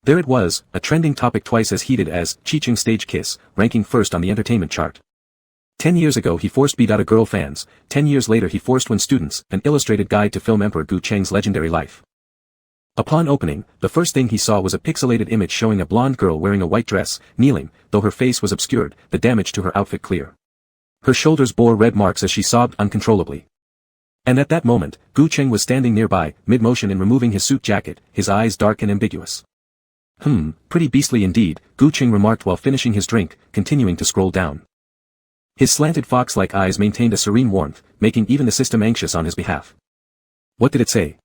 There it was, a trending topic twice as heated as Chi-Ching Stage Kiss, ranking first on the entertainment chart. 10 years ago he forced beat out a girl fans, 10 years later he forced win students, an illustrated guide to film Emperor Gu Cheng's legendary life. Upon opening, the first thing he saw was a pixelated image showing a blonde girl wearing a white dress, kneeling, though her face was obscured, the damage to her outfit clear. Her shoulders bore red marks as she sobbed uncontrollably. And at that moment, Gu Cheng was standing nearby, mid-motion in removing his suit jacket, his eyes dark and ambiguous. Pretty beastly indeed, Gu Qing remarked while finishing his drink, continuing to scroll down. His slanted fox-like eyes maintained a serene warmth, making even the system anxious on his behalf. What did it say?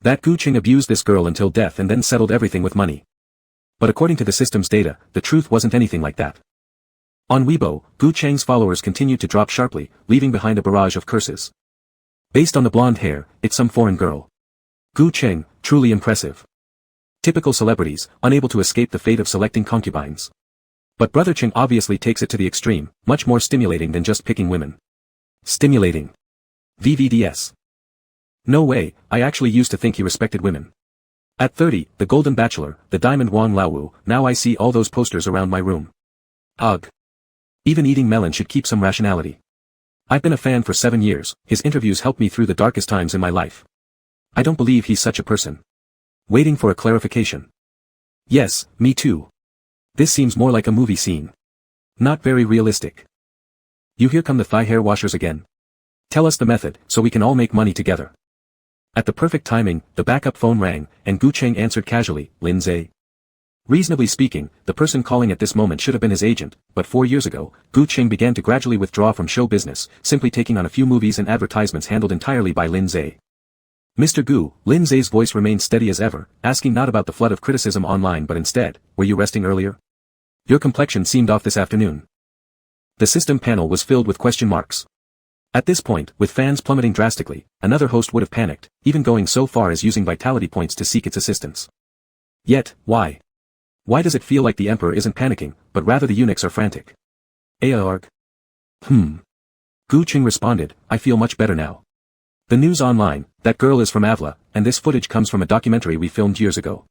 That Gu Qing abused this girl until death and then settled everything with money. But according to the system's data, the truth wasn't anything like that. On Weibo, Gu Cheng's followers continued to drop sharply, leaving behind a barrage of curses. Based on the blonde hair, it's some foreign girl. Gu Cheng, truly impressive. Typical celebrities, unable to escape the fate of selecting concubines. But Brother Cheng obviously takes it to the extreme, much more stimulating than just picking women. Stimulating. VVDS. No way, I actually used to think he respected women. At 30, the Golden Bachelor, the Diamond Wang Laowu, now I see all those posters around my room. Ugh. Even eating melon should keep some rationality. I've been a fan for 7 years, his interviews helped me through the darkest times in my life. I don't believe he's such a person. Waiting for a clarification. Yes, me too. This seems more like a movie scene. Not very realistic. You here come the thigh hair washers again. Tell us the method, so we can all make money together. At the perfect timing, the backup phone rang, and Gu Cheng answered casually, Lindsay. Reasonably speaking, the person calling at this moment should have been his agent, but 4 years ago, Gu Cheng began to gradually withdraw from show business, simply taking on a few movies and advertisements handled entirely by Lindsay. Mr. Gu, Lindsay's voice remained steady as ever, asking not about the flood of criticism online but instead, were you resting earlier? Your complexion seemed off this afternoon. The system panel was filled with question marks. At this point, with fans plummeting drastically, another host would have panicked, even going so far as using vitality points to seek its assistance. Yet, why? Why does it feel like the Emperor isn't panicking, but rather the eunuchs are frantic? Aarg. Gu Qing responded, I feel much better now. The news online, that girl is from Avla, and this footage comes from a documentary we filmed years ago.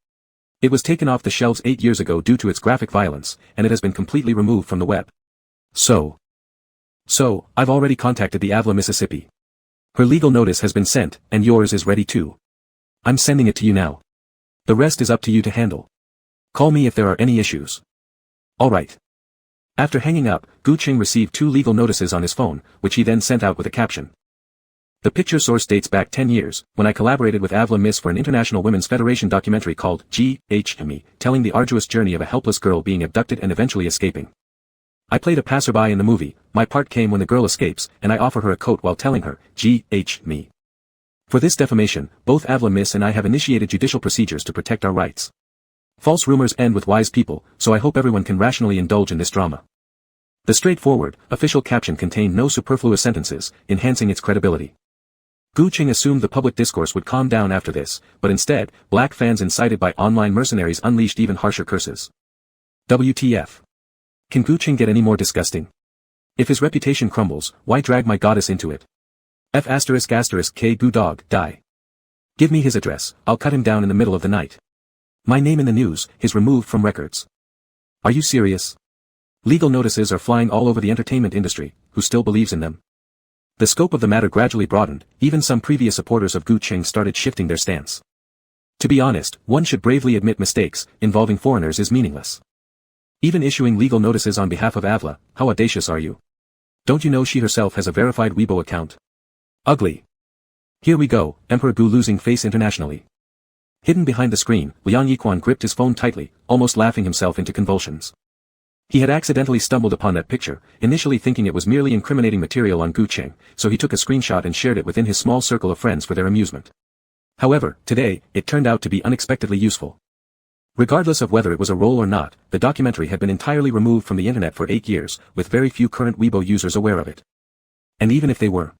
It was taken off the shelves 8 years ago due to its graphic violence, and it has been completely removed from the web. So, I've already contacted the Avla Mississippi. Her legal notice has been sent, and yours is ready too. I'm sending it to you now. The rest is up to you to handle. Call me if there are any issues. Alright. After hanging up, Gu Qing received 2 legal notices on his phone, which he then sent out with a caption. The picture source dates back 10 years, when I collaborated with Avla Miss for an International Women's Federation documentary called G.H.M.E., telling the arduous journey of a helpless girl being abducted and eventually escaping. I played a passerby in the movie, my part came when the girl escapes, and I offer her a coat while telling her, G.H.M.E. For this defamation, both Avla Miss and I have initiated judicial procedures to protect our rights. False rumors end with wise people, so I hope everyone can rationally indulge in this drama. The straightforward, official caption contained no superfluous sentences, enhancing its credibility. Gu Qing assumed the public discourse would calm down after this, but instead, black fans incited by online mercenaries unleashed even harsher curses. WTF. Can Gu Qing get any more disgusting? If his reputation crumbles, why drag my goddess into it? F***K Gu dog, die. Give me his address, I'll cut him down in the middle of the night. My name in the news, is removed from records. Are you serious? Legal notices are flying all over the entertainment industry, who still believes in them? The scope of the matter gradually broadened, even some previous supporters of Gu Qing started shifting their stance. To be honest, one should bravely admit mistakes, involving foreigners is meaningless. Even issuing legal notices on behalf of Avla, how audacious are you? Don't you know she herself has a verified Weibo account? Ugly. Here we go, Emperor Gu losing face internationally. Hidden behind the screen, Liang Yiquan gripped his phone tightly, almost laughing himself into convulsions. He had accidentally stumbled upon that picture, initially thinking it was merely incriminating material on Gu Qing, so he took a screenshot and shared it within his small circle of friends for their amusement. However, today, it turned out to be unexpectedly useful. Regardless of whether it was a role or not, the documentary had been entirely removed from the internet for 8 years, with very few current Weibo users aware of it. And even if they were.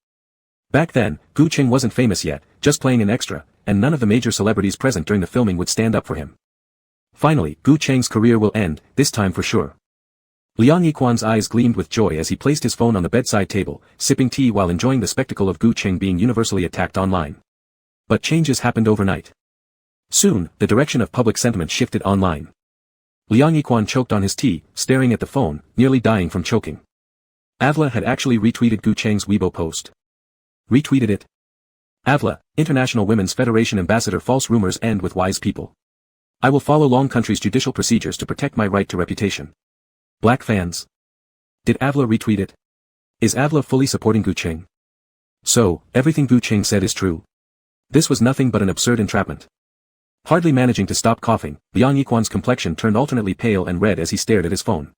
Back then, Gu Qing wasn't famous yet, just playing an extra, and none of the major celebrities present during the filming would stand up for him. Finally, Gu Cheng's career will end, this time for sure. Liang Yiquan's eyes gleamed with joy as he placed his phone on the bedside table, sipping tea while enjoying the spectacle of Gu Qing being universally attacked online. But changes happened overnight. Soon, the direction of public sentiment shifted online. Liang Yiquan choked on his tea, staring at the phone, nearly dying from choking. Avla had actually retweeted Gu Cheng's Weibo post. Retweeted it? Avla, International Women's Federation Ambassador. False rumors end with wise people. I will follow Long Country's judicial procedures to protect my right to reputation. Black fans. Did Avla retweet it? Is Avla fully supporting Gu Qing? So, everything Gu Qing said is true. This was nothing but an absurd entrapment. Hardly managing to stop coughing, Liang Yiquan's complexion turned alternately pale and red as he stared at his phone.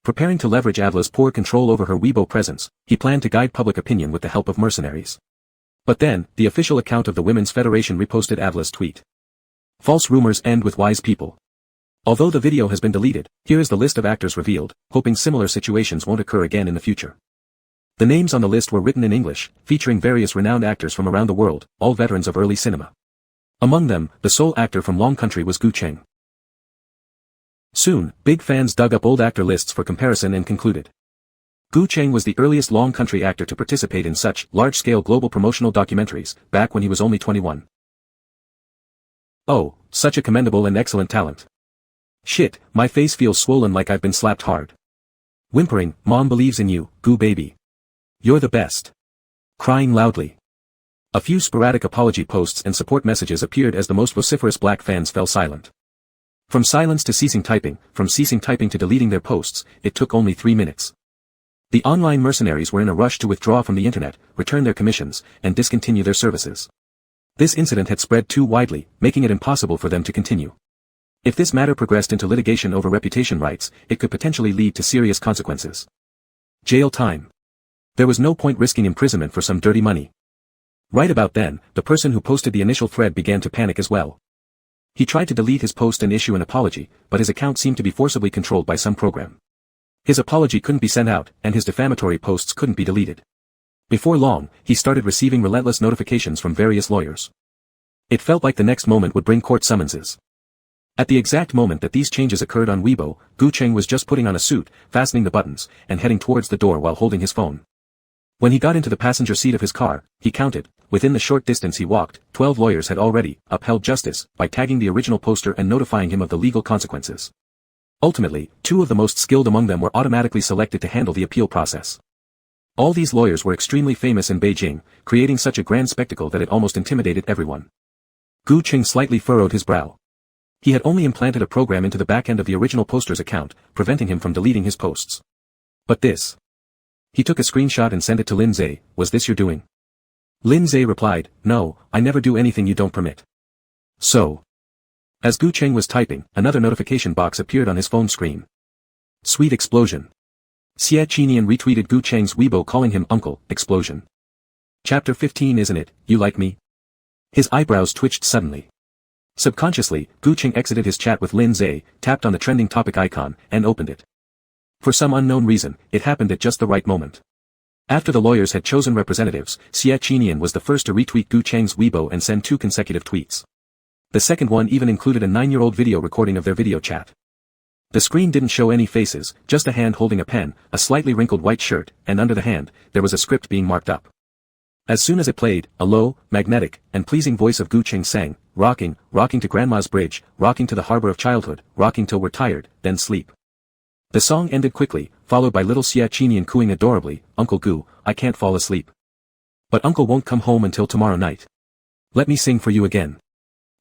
Preparing to leverage Avla's poor control over her Weibo presence, he planned to guide public opinion with the help of mercenaries. But then, the official account of the Women's Federation reposted Avla's tweet. False rumors end with wise people. Although the video has been deleted, here is the list of actors revealed, hoping similar situations won't occur again in the future. The names on the list were written in English, featuring various renowned actors from around the world, all veterans of early cinema. Among them, the sole actor from Long Country was Gu Cheng. Soon, big fans dug up old actor lists for comparison and concluded. Gu Cheng was the earliest Long Country actor to participate in such large-scale global promotional documentaries, back when he was only 21. Oh, such a commendable and excellent talent. Shit, my face feels swollen like I've been slapped hard. Whimpering, Mom believes in you, Gu baby. You're the best. Crying loudly. A few sporadic apology posts and support messages appeared as the most vociferous black fans fell silent. From silence to ceasing typing, from ceasing typing to deleting their posts, it took only 3 minutes. The online mercenaries were in a rush to withdraw from the internet, return their commissions, and discontinue their services. This incident had spread too widely, making it impossible for them to continue. If this matter progressed into litigation over reputation rights, it could potentially lead to serious consequences. Jail time. There was no point risking imprisonment for some dirty money. Right about then, the person who posted the initial thread began to panic as well. He tried to delete his post and issue an apology, but his account seemed to be forcibly controlled by some program. His apology couldn't be sent out, and his defamatory posts couldn't be deleted. Before long, he started receiving relentless notifications from various lawyers. It felt like the next moment would bring court summonses. At the exact moment that these changes occurred on Weibo, Gu Cheng was just putting on a suit, fastening the buttons, and heading towards the door while holding his phone. When he got into the passenger seat of his car, he counted, within the short distance he walked, 12 lawyers had already upheld justice by tagging the original poster and notifying him of the legal consequences. Ultimately, 2 of the most skilled among them were automatically selected to handle the appeal process. All these lawyers were extremely famous in Beijing, creating such a grand spectacle that it almost intimidated everyone. Gu Cheng slightly furrowed his brow. He had only implanted a program into the back end of the original poster's account, preventing him from deleting his posts. But this. He took a screenshot and sent it to Lin Zhe. Was this your doing? Lin Zhe replied, no, I never do anything you don't permit. So. As Gu Cheng was typing, another notification box appeared on his phone screen. Sweet explosion. Xie Qinian retweeted Gu Cheng's Weibo calling him uncle, explosion. Chapter 15 isn't it, you like me? His eyebrows twitched suddenly. Subconsciously, Gu Cheng exited his chat with Lin Zhe, tapped on the trending topic icon, and opened it. For some unknown reason, it happened at just the right moment. After the lawyers had chosen representatives, Xie Qinian was the first to retweet Gu Cheng's Weibo and send 2 consecutive tweets. The second one even included a 9-year-old video recording of their video chat. The screen didn't show any faces, just a hand holding a pen, a slightly wrinkled white shirt, and under the hand, there was a script being marked up. As soon as it played, a low, magnetic, and pleasing voice of Gu Cheng sang, rocking, rocking to Grandma's bridge, rocking to the harbor of childhood, rocking till we're tired, then sleep. The song ended quickly, followed by little Xie Qinian cooing adorably, Uncle Gu, I can't fall asleep. But Uncle won't come home until tomorrow night. Let me sing for you again.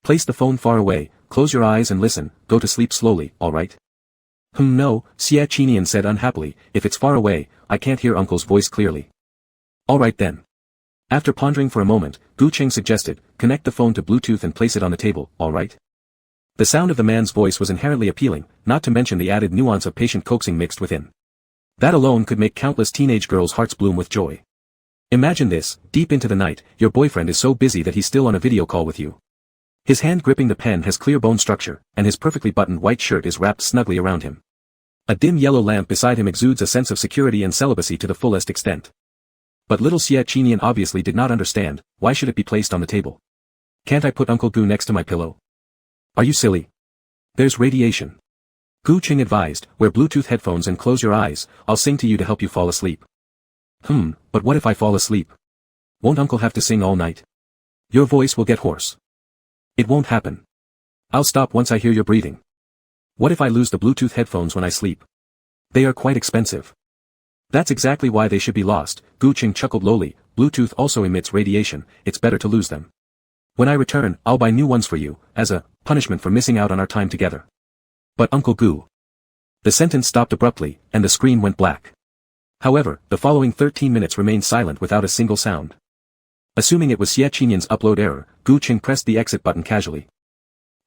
Place the phone far away, close your eyes and listen, go to sleep slowly, alright? No, Xie Qinian said unhappily, if it's far away, I can't hear Uncle's voice clearly. Alright then. After pondering for a moment, Gu Cheng suggested, connect the phone to Bluetooth and place it on the table, alright? The sound of the man's voice was inherently appealing, not to mention the added nuance of patient coaxing mixed within. That alone could make countless teenage girls' hearts bloom with joy. Imagine this, deep into the night, your boyfriend is so busy that he's still on a video call with you. His hand gripping the pen has clear bone structure, and his perfectly buttoned white shirt is wrapped snugly around him. A dim yellow lamp beside him exudes a sense of security and celibacy to the fullest extent. But little Xie Qinian obviously did not understand, why should it be placed on the table? Can't I put Uncle Gu next to my pillow? Are you silly? There's radiation. Gu Cheng advised, wear Bluetooth headphones and close your eyes, I'll sing to you to help you fall asleep. But what if I fall asleep? Won't Uncle have to sing all night? Your voice will get hoarse. It won't happen. I'll stop once I hear your breathing. What if I lose the Bluetooth headphones when I sleep? They are quite expensive. That's exactly why they should be lost, Gu Cheng chuckled lowly, Bluetooth also emits radiation, it's better to lose them. When I return, I'll buy new ones for you, as a punishment for missing out on our time together. But Uncle Gu. The sentence stopped abruptly, and the screen went black. However, the following 13 minutes remained silent without a single sound. Assuming it was Xie Qinian's upload error, Gu Cheng pressed the exit button casually.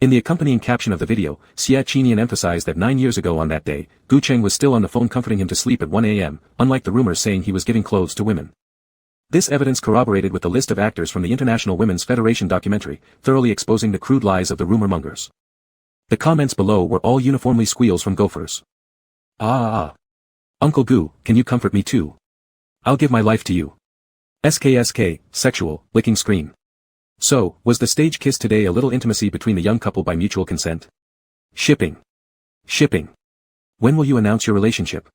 In the accompanying caption of the video, Xia Qinian emphasized that 9 years ago on that day, Gu Cheng was still on the phone comforting him to sleep at 1 a.m., unlike the rumors saying he was giving clothes to women. This evidence corroborated with the list of actors from the International Women's Federation documentary, thoroughly exposing the crude lies of the rumor mongers. The comments below were all uniformly squeals from gophers. Uncle Gu, can you comfort me too? I'll give my life to you. SKSK, sexual, licking scream. So, was the stage kiss today a little intimacy between the young couple by mutual consent? Shipping. Shipping. When will you announce your relationship?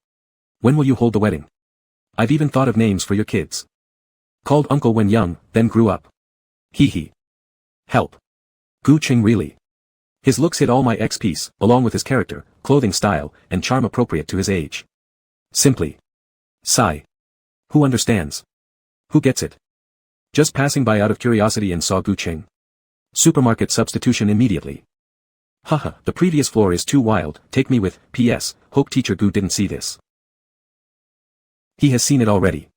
When will you hold the wedding? I've even thought of names for your kids. Called uncle when young, then grew up. Hee hee. Help. Gu Cheng really. His looks hit all my ex-piece, along with his character, clothing style, and charm appropriate to his age. Simply. Sigh. Who understands? Who gets it? Just passing by out of curiosity and saw Gu Cheng. Supermarket substitution immediately. Haha, the previous floor is too wild, take me with, P.S., hope teacher Gu didn't see this. He has seen it already.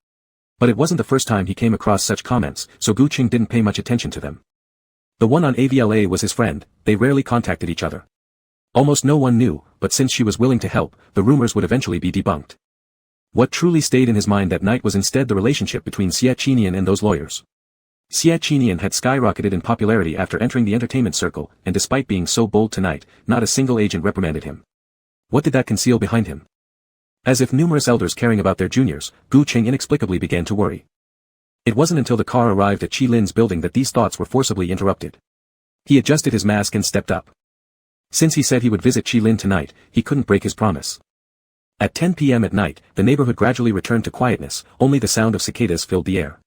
But it wasn't the first time he came across such comments, so Gu Cheng didn't pay much attention to them. The one on AVLA was his friend, they rarely contacted each other. Almost no one knew, but since she was willing to help, the rumors would eventually be debunked. What truly stayed in his mind that night was instead the relationship between Xia Qinian and those lawyers. Xia Qinian had skyrocketed in popularity after entering the entertainment circle, and despite being so bold tonight, not a single agent reprimanded him. What did that conceal behind him? As if numerous elders caring about their juniors, Gu Cheng inexplicably began to worry. It wasn't until the car arrived at Qi Lin's building that these thoughts were forcibly interrupted. He adjusted his mask and stepped up. Since he said he would visit Qi Lin tonight, he couldn't break his promise. At 10 p.m. at night, the neighborhood gradually returned to quietness, only the sound of cicadas filled the air.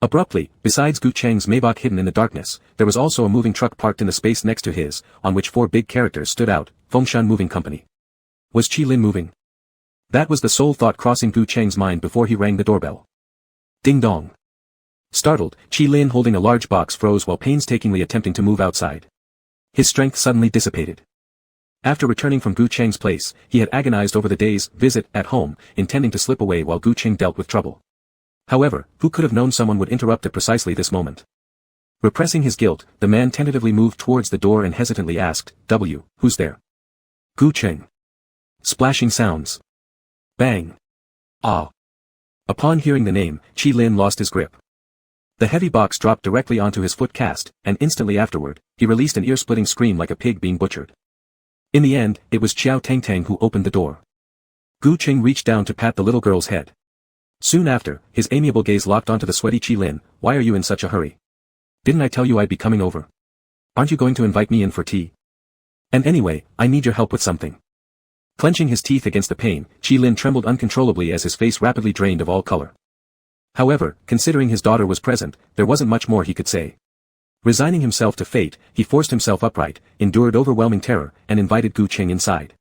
Abruptly, besides Gu Cheng's Maybach hidden in the darkness, there was also a moving truck parked in the space next to his, on which 4 big characters stood out, Fengshan Moving Company. Was Qi Lin moving? That was the sole thought crossing Gu Cheng's mind before he rang the doorbell. Ding dong. Startled, Qi Lin holding a large box froze while painstakingly attempting to move outside. His strength suddenly dissipated. After returning from Gu Cheng's place, he had agonized over the day's visit at home, intending to slip away while Gu Cheng dealt with trouble. However, who could have known someone would interrupt at precisely this moment? Repressing his guilt, the man tentatively moved towards the door and hesitantly asked, who's there? Gu Cheng. Splashing sounds. Bang. Ah. Upon hearing the name, Qi Lin lost his grip. The heavy box dropped directly onto his foot cast, and instantly afterward, he released an ear-splitting scream like a pig being butchered. In the end, it was Xiao Tangtang who opened the door. Gu Cheng reached down to pat the little girl's head. Soon after, his amiable gaze locked onto the sweaty Qi Lin. Why are you in such a hurry? Didn't I tell you I'd be coming over? Aren't you going to invite me in for tea? And anyway, I need your help with something. Clenching his teeth against the pain, Qi Lin trembled uncontrollably as his face rapidly drained of all color. However, considering his daughter was present, there wasn't much more he could say. Resigning himself to fate, he forced himself upright, endured overwhelming terror, and invited Gu Cheng inside.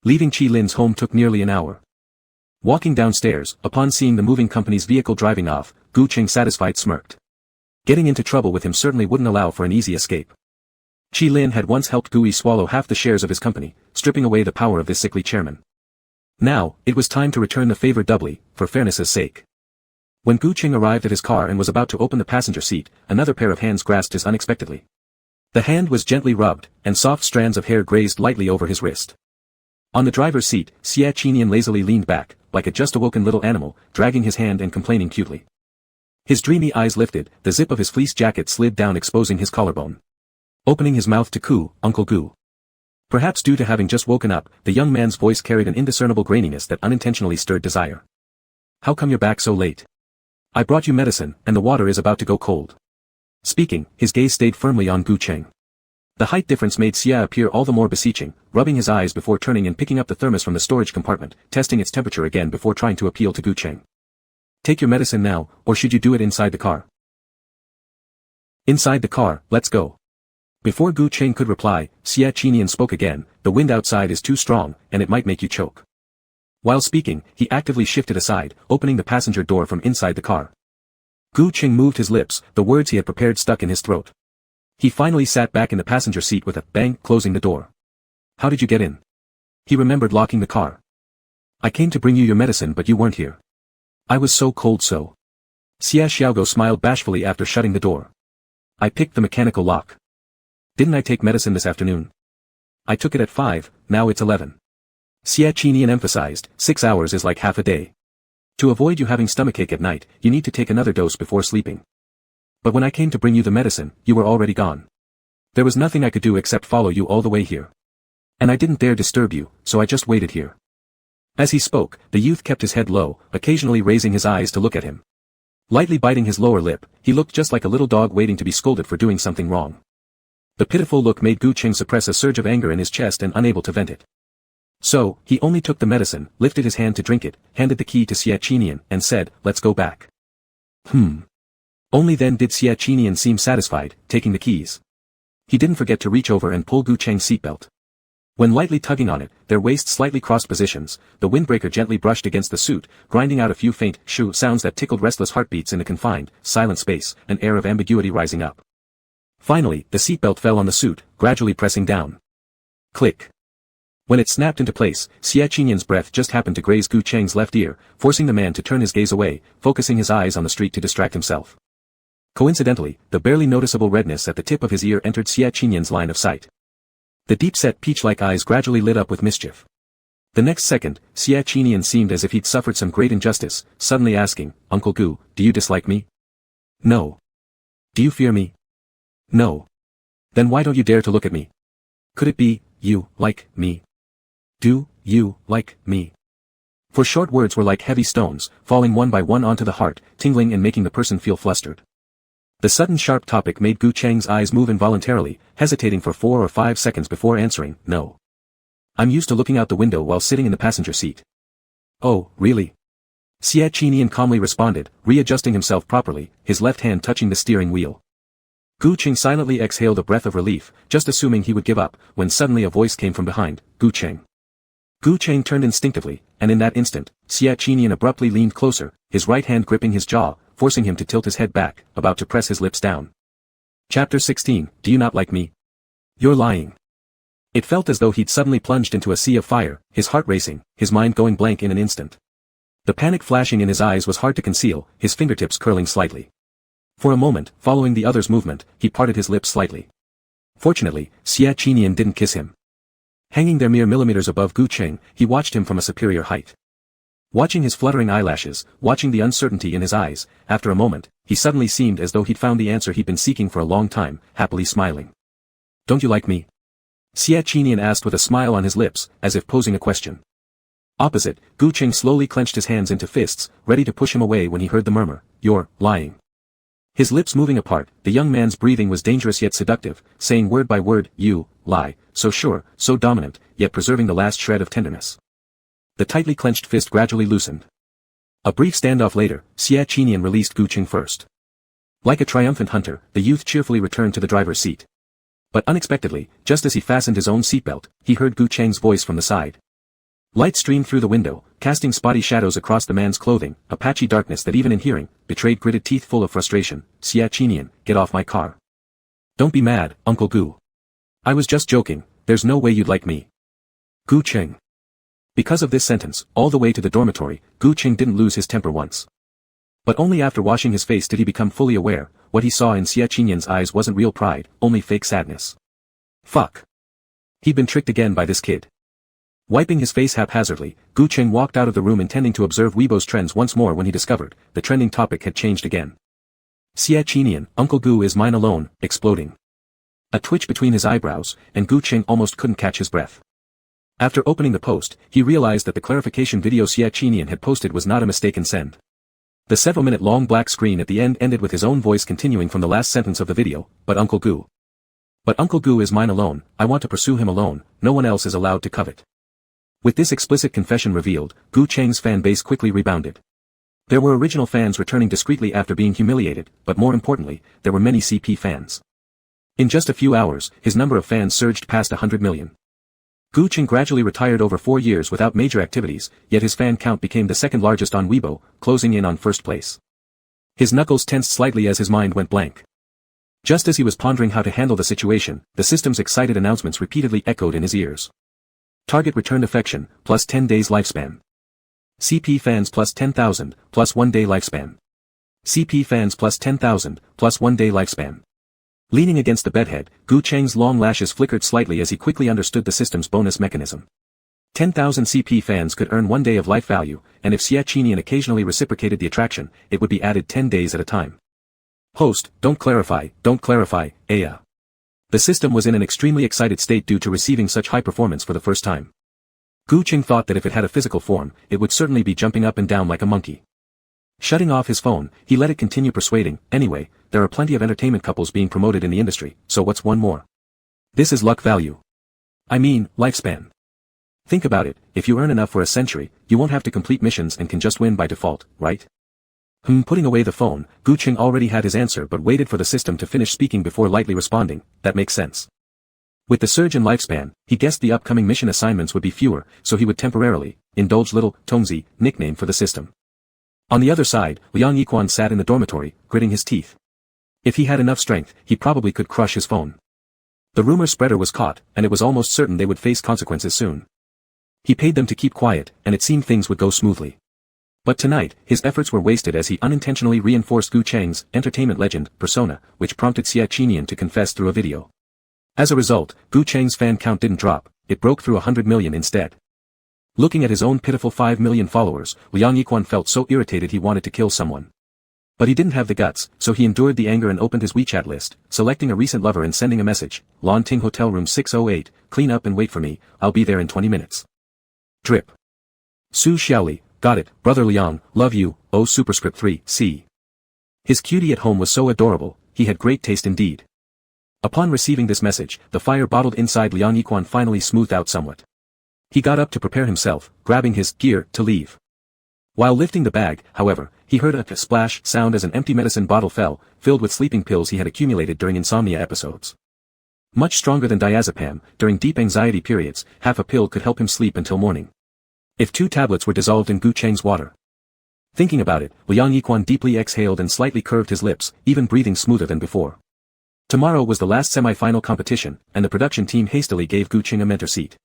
Leaving Qi Lin's home took nearly an hour. Walking downstairs, upon seeing the moving company's vehicle driving off, Gu Cheng satisfied smirked. Getting into trouble with him certainly wouldn't allow for an easy escape. Qi Lin had once helped Gui swallow half the shares of his company, stripping away the power of this sickly chairman. Now, it was time to return the favor doubly, for fairness' sake. When Gu Cheng arrived at his car and was about to open the passenger seat, another pair of hands grasped his unexpectedly. The hand was gently rubbed, and soft strands of hair grazed lightly over his wrist. On the driver's seat, Xia Qinian lazily leaned back, like a just-awoken little animal, dragging his hand and complaining cutely. His dreamy eyes lifted, the zip of his fleece jacket slid down exposing his collarbone. Opening his mouth to coo, Uncle Gu. Perhaps due to having just woken up, the young man's voice carried an indiscernible graininess that unintentionally stirred desire. How come you're back so late? I brought you medicine, and the water is about to go cold. Speaking, his gaze stayed firmly on Gu Cheng. The height difference made Xia appear all the more beseeching, rubbing his eyes before turning and picking up the thermos from the storage compartment, testing its temperature again before trying to appeal to Gu Cheng. Take your medicine now, or should you do it inside the car? Inside the car, let's go. Before Gu Cheng could reply, Xia Qinian spoke again, the wind outside is too strong, and it might make you choke. While speaking, he actively shifted aside, opening the passenger door from inside the car. Gu Cheng moved his lips, the words he had prepared stuck in his throat. He finally sat back in the passenger seat with a bang, closing the door. How did you get in? He remembered locking the car. I came to bring you your medicine but you weren't here. I was so cold so. Xia Xiaogo smiled bashfully after shutting the door. I picked the mechanical lock. Didn't I take medicine this afternoon? I took it at 5, now it's 11. Siachinian emphasized, 6 hours is like half a day. To avoid you having stomachache at night, you need to take another dose before sleeping. But when I came to bring you the medicine, you were already gone. There was nothing I could do except follow you all the way here. And I didn't dare disturb you, so I just waited here. As he spoke, the youth kept his head low, occasionally raising his eyes to look at him. Lightly biting his lower lip, he looked just like a little dog waiting to be scolded for doing something wrong. The pitiful look made Gu Qing suppress a surge of anger in his chest and unable to vent it. So, he only took the medicine, lifted his hand to drink it, handed the key to Siachinian, and said, let's go back. Only then did Siachinian seem satisfied, taking the keys. He didn't forget to reach over and pull Gu Cheng's seatbelt. When lightly tugging on it, their waists slightly crossed positions, the windbreaker gently brushed against the suit, grinding out a few faint shoo sounds that tickled restless heartbeats in a confined, silent space, an air of ambiguity rising up. Finally, the seatbelt fell on the suit, gradually pressing down. Click. When it snapped into place, Siachinian's breath just happened to graze Gu Cheng's left ear, forcing the man to turn his gaze away, focusing his eyes on the street to distract himself. Coincidentally, the barely noticeable redness at the tip of his ear entered Siachinian's line of sight. The deep-set peach-like eyes gradually lit up with mischief. The next second, Siachinian seemed as if he'd suffered some great injustice, suddenly asking, Uncle Gu, do you dislike me? No. Do you fear me? No. Then why don't you dare to look at me? Could it be, you, like me? Do, you, like me? For short words were like heavy stones, falling one by one onto the heart, tingling and making the person feel flustered. The sudden sharp topic made Gu Cheng's eyes move involuntarily, hesitating for 4 or 5 seconds before answering, no. I'm used to looking out the window while sitting in the passenger seat. Oh, really? Siachinian calmly responded, readjusting himself properly, his left hand touching the steering wheel. Gu Cheng silently exhaled a breath of relief, just assuming he would give up, when suddenly a voice came from behind, Gu Cheng. Gu Cheng turned instinctively, and in that instant, Siachinian abruptly leaned closer, his right hand gripping his jaw, forcing him to tilt his head back, about to press his lips down. Chapter 16, Do You Not Like Me? You're lying. It felt as though he'd suddenly plunged into a sea of fire, his heart racing, his mind going blank in an instant. The panic flashing in his eyes was hard to conceal, his fingertips curling slightly. For a moment, following the other's movement, he parted his lips slightly. Fortunately, Siachinian didn't kiss him. Hanging there mere millimeters above Gu Cheng, he watched him from a superior height. Watching his fluttering eyelashes, watching the uncertainty in his eyes, after a moment, he suddenly seemed as though he'd found the answer he'd been seeking for a long time, happily smiling. Don't you like me? Siachinian asked with a smile on his lips, as if posing a question. Opposite, Gu Cheng slowly clenched his hands into fists, ready to push him away when he heard the murmur, You're lying. His lips moving apart, the young man's breathing was dangerous yet seductive, saying word by word, you, lie, so sure, so dominant, yet preserving the last shred of tenderness. The tightly clenched fist gradually loosened. A brief standoff later, Siachinian released Gu Cheng first. Like a triumphant hunter, the youth cheerfully returned to the driver's seat. But unexpectedly, just as he fastened his own seatbelt, he heard Gu Cheng's voice from the side. Light streamed through the window, casting spotty shadows across the man's clothing, a patchy darkness that even in hearing, betrayed gritted teeth full of frustration. Siachinian, get off my car. Don't be mad, Uncle Gu. I was just joking, there's no way you'd like me. Gu Cheng. Because of this sentence, all the way to the dormitory, Gu Cheng didn't lose his temper once. But only after washing his face did he become fully aware, what he saw in Siachinian's eyes wasn't real pride, only fake sadness. Fuck. He'd been tricked again by this kid. Wiping his face haphazardly, Gu Cheng walked out of the room intending to observe Weibo's trends once more when he discovered, the trending topic had changed again. Siachinian, Uncle Gu is mine alone, exploding. A twitch between his eyebrows, and Gu Cheng almost couldn't catch his breath. After opening the post, he realized that the clarification video Siachinian had posted was not a mistaken send. The several-minute-long black screen at the end ended with his own voice continuing from the last sentence of the video, But Uncle Gu is mine alone, I want to pursue him alone, no one else is allowed to covet. With this explicit confession revealed, Gu Cheng's fan base quickly rebounded. There were original fans returning discreetly after being humiliated, but more importantly, there were many CP fans. In just a few hours, his number of fans surged past 100 million. Gu Cheng gradually retired over 4 years without major activities, yet his fan count became the second largest on Weibo, closing in on first place. His knuckles tensed slightly as his mind went blank. Just as he was pondering how to handle the situation, the system's excited announcements repeatedly echoed in his ears. Target returned affection, plus 10 days lifespan. CP fans plus 10,000, plus 1 day lifespan. CP fans plus 10,000, plus 1 day lifespan. Leaning against the bedhead, Gu Cheng's long lashes flickered slightly as he quickly understood the system's bonus mechanism. 10,000 CP fans could earn 1 day of life value, and if Xia Qinian occasionally reciprocated the attraction, it would be added 10 days at a time. Host, don't clarify, Aya. The system was in an extremely excited state due to receiving such high performance for the first time. Gu Cheng thought that if it had a physical form, it would certainly be jumping up and down like a monkey. Shutting off his phone, he let it continue persuading. Anyway, there are plenty of entertainment couples being promoted in the industry, so what's one more? This is luck value. I mean, lifespan. Think about it, if you earn enough for a century, you won't have to complete missions and can just win by default, right? Putting away the phone, Gu Cheng already had his answer but waited for the system to finish speaking before lightly responding. That makes sense. With the surge in lifespan, he guessed the upcoming mission assignments would be fewer, so he would temporarily indulge little Tongzi, nickname for the system. On the other side, Liang Yiquan sat in the dormitory, gritting his teeth. If he had enough strength, he probably could crush his phone. The rumor spreader was caught, and it was almost certain they would face consequences soon. He paid them to keep quiet, and it seemed things would go smoothly. But tonight, his efforts were wasted as he unintentionally reinforced Gu Cheng's entertainment legend persona, which prompted Xia Qinian to confess through a video. As a result, Gu Cheng's fan count didn't drop, it broke through 100 million instead. Looking at his own pitiful 5 million followers, Liang Yiquan felt so irritated he wanted to kill someone. But he didn't have the guts, so he endured the anger and opened his WeChat list, selecting a recent lover and sending a message, Lan Ting Hotel Room 608, clean up and wait for me, I'll be there in 20 minutes. Drip. Su Xiaoli, got it, brother Liang, love you, oh superscript 3, C. His cutie at home was so adorable, he had great taste indeed. Upon receiving this message, the fire bottled inside Liang Yiquan finally smoothed out somewhat. He got up to prepare himself, grabbing his gear to leave. While lifting the bag, however, he heard a splash sound as an empty medicine bottle fell, filled with sleeping pills he had accumulated during insomnia episodes. Much stronger than diazepam, during deep anxiety periods, half a pill could help him sleep until morning. If 2 tablets were dissolved in Gu Cheng's water. Thinking about it, Liang Yiquan deeply exhaled and slightly curved his lips, even breathing smoother than before. Tomorrow was the last semi-final competition, and the production team hastily gave Gu Cheng a mentor seat.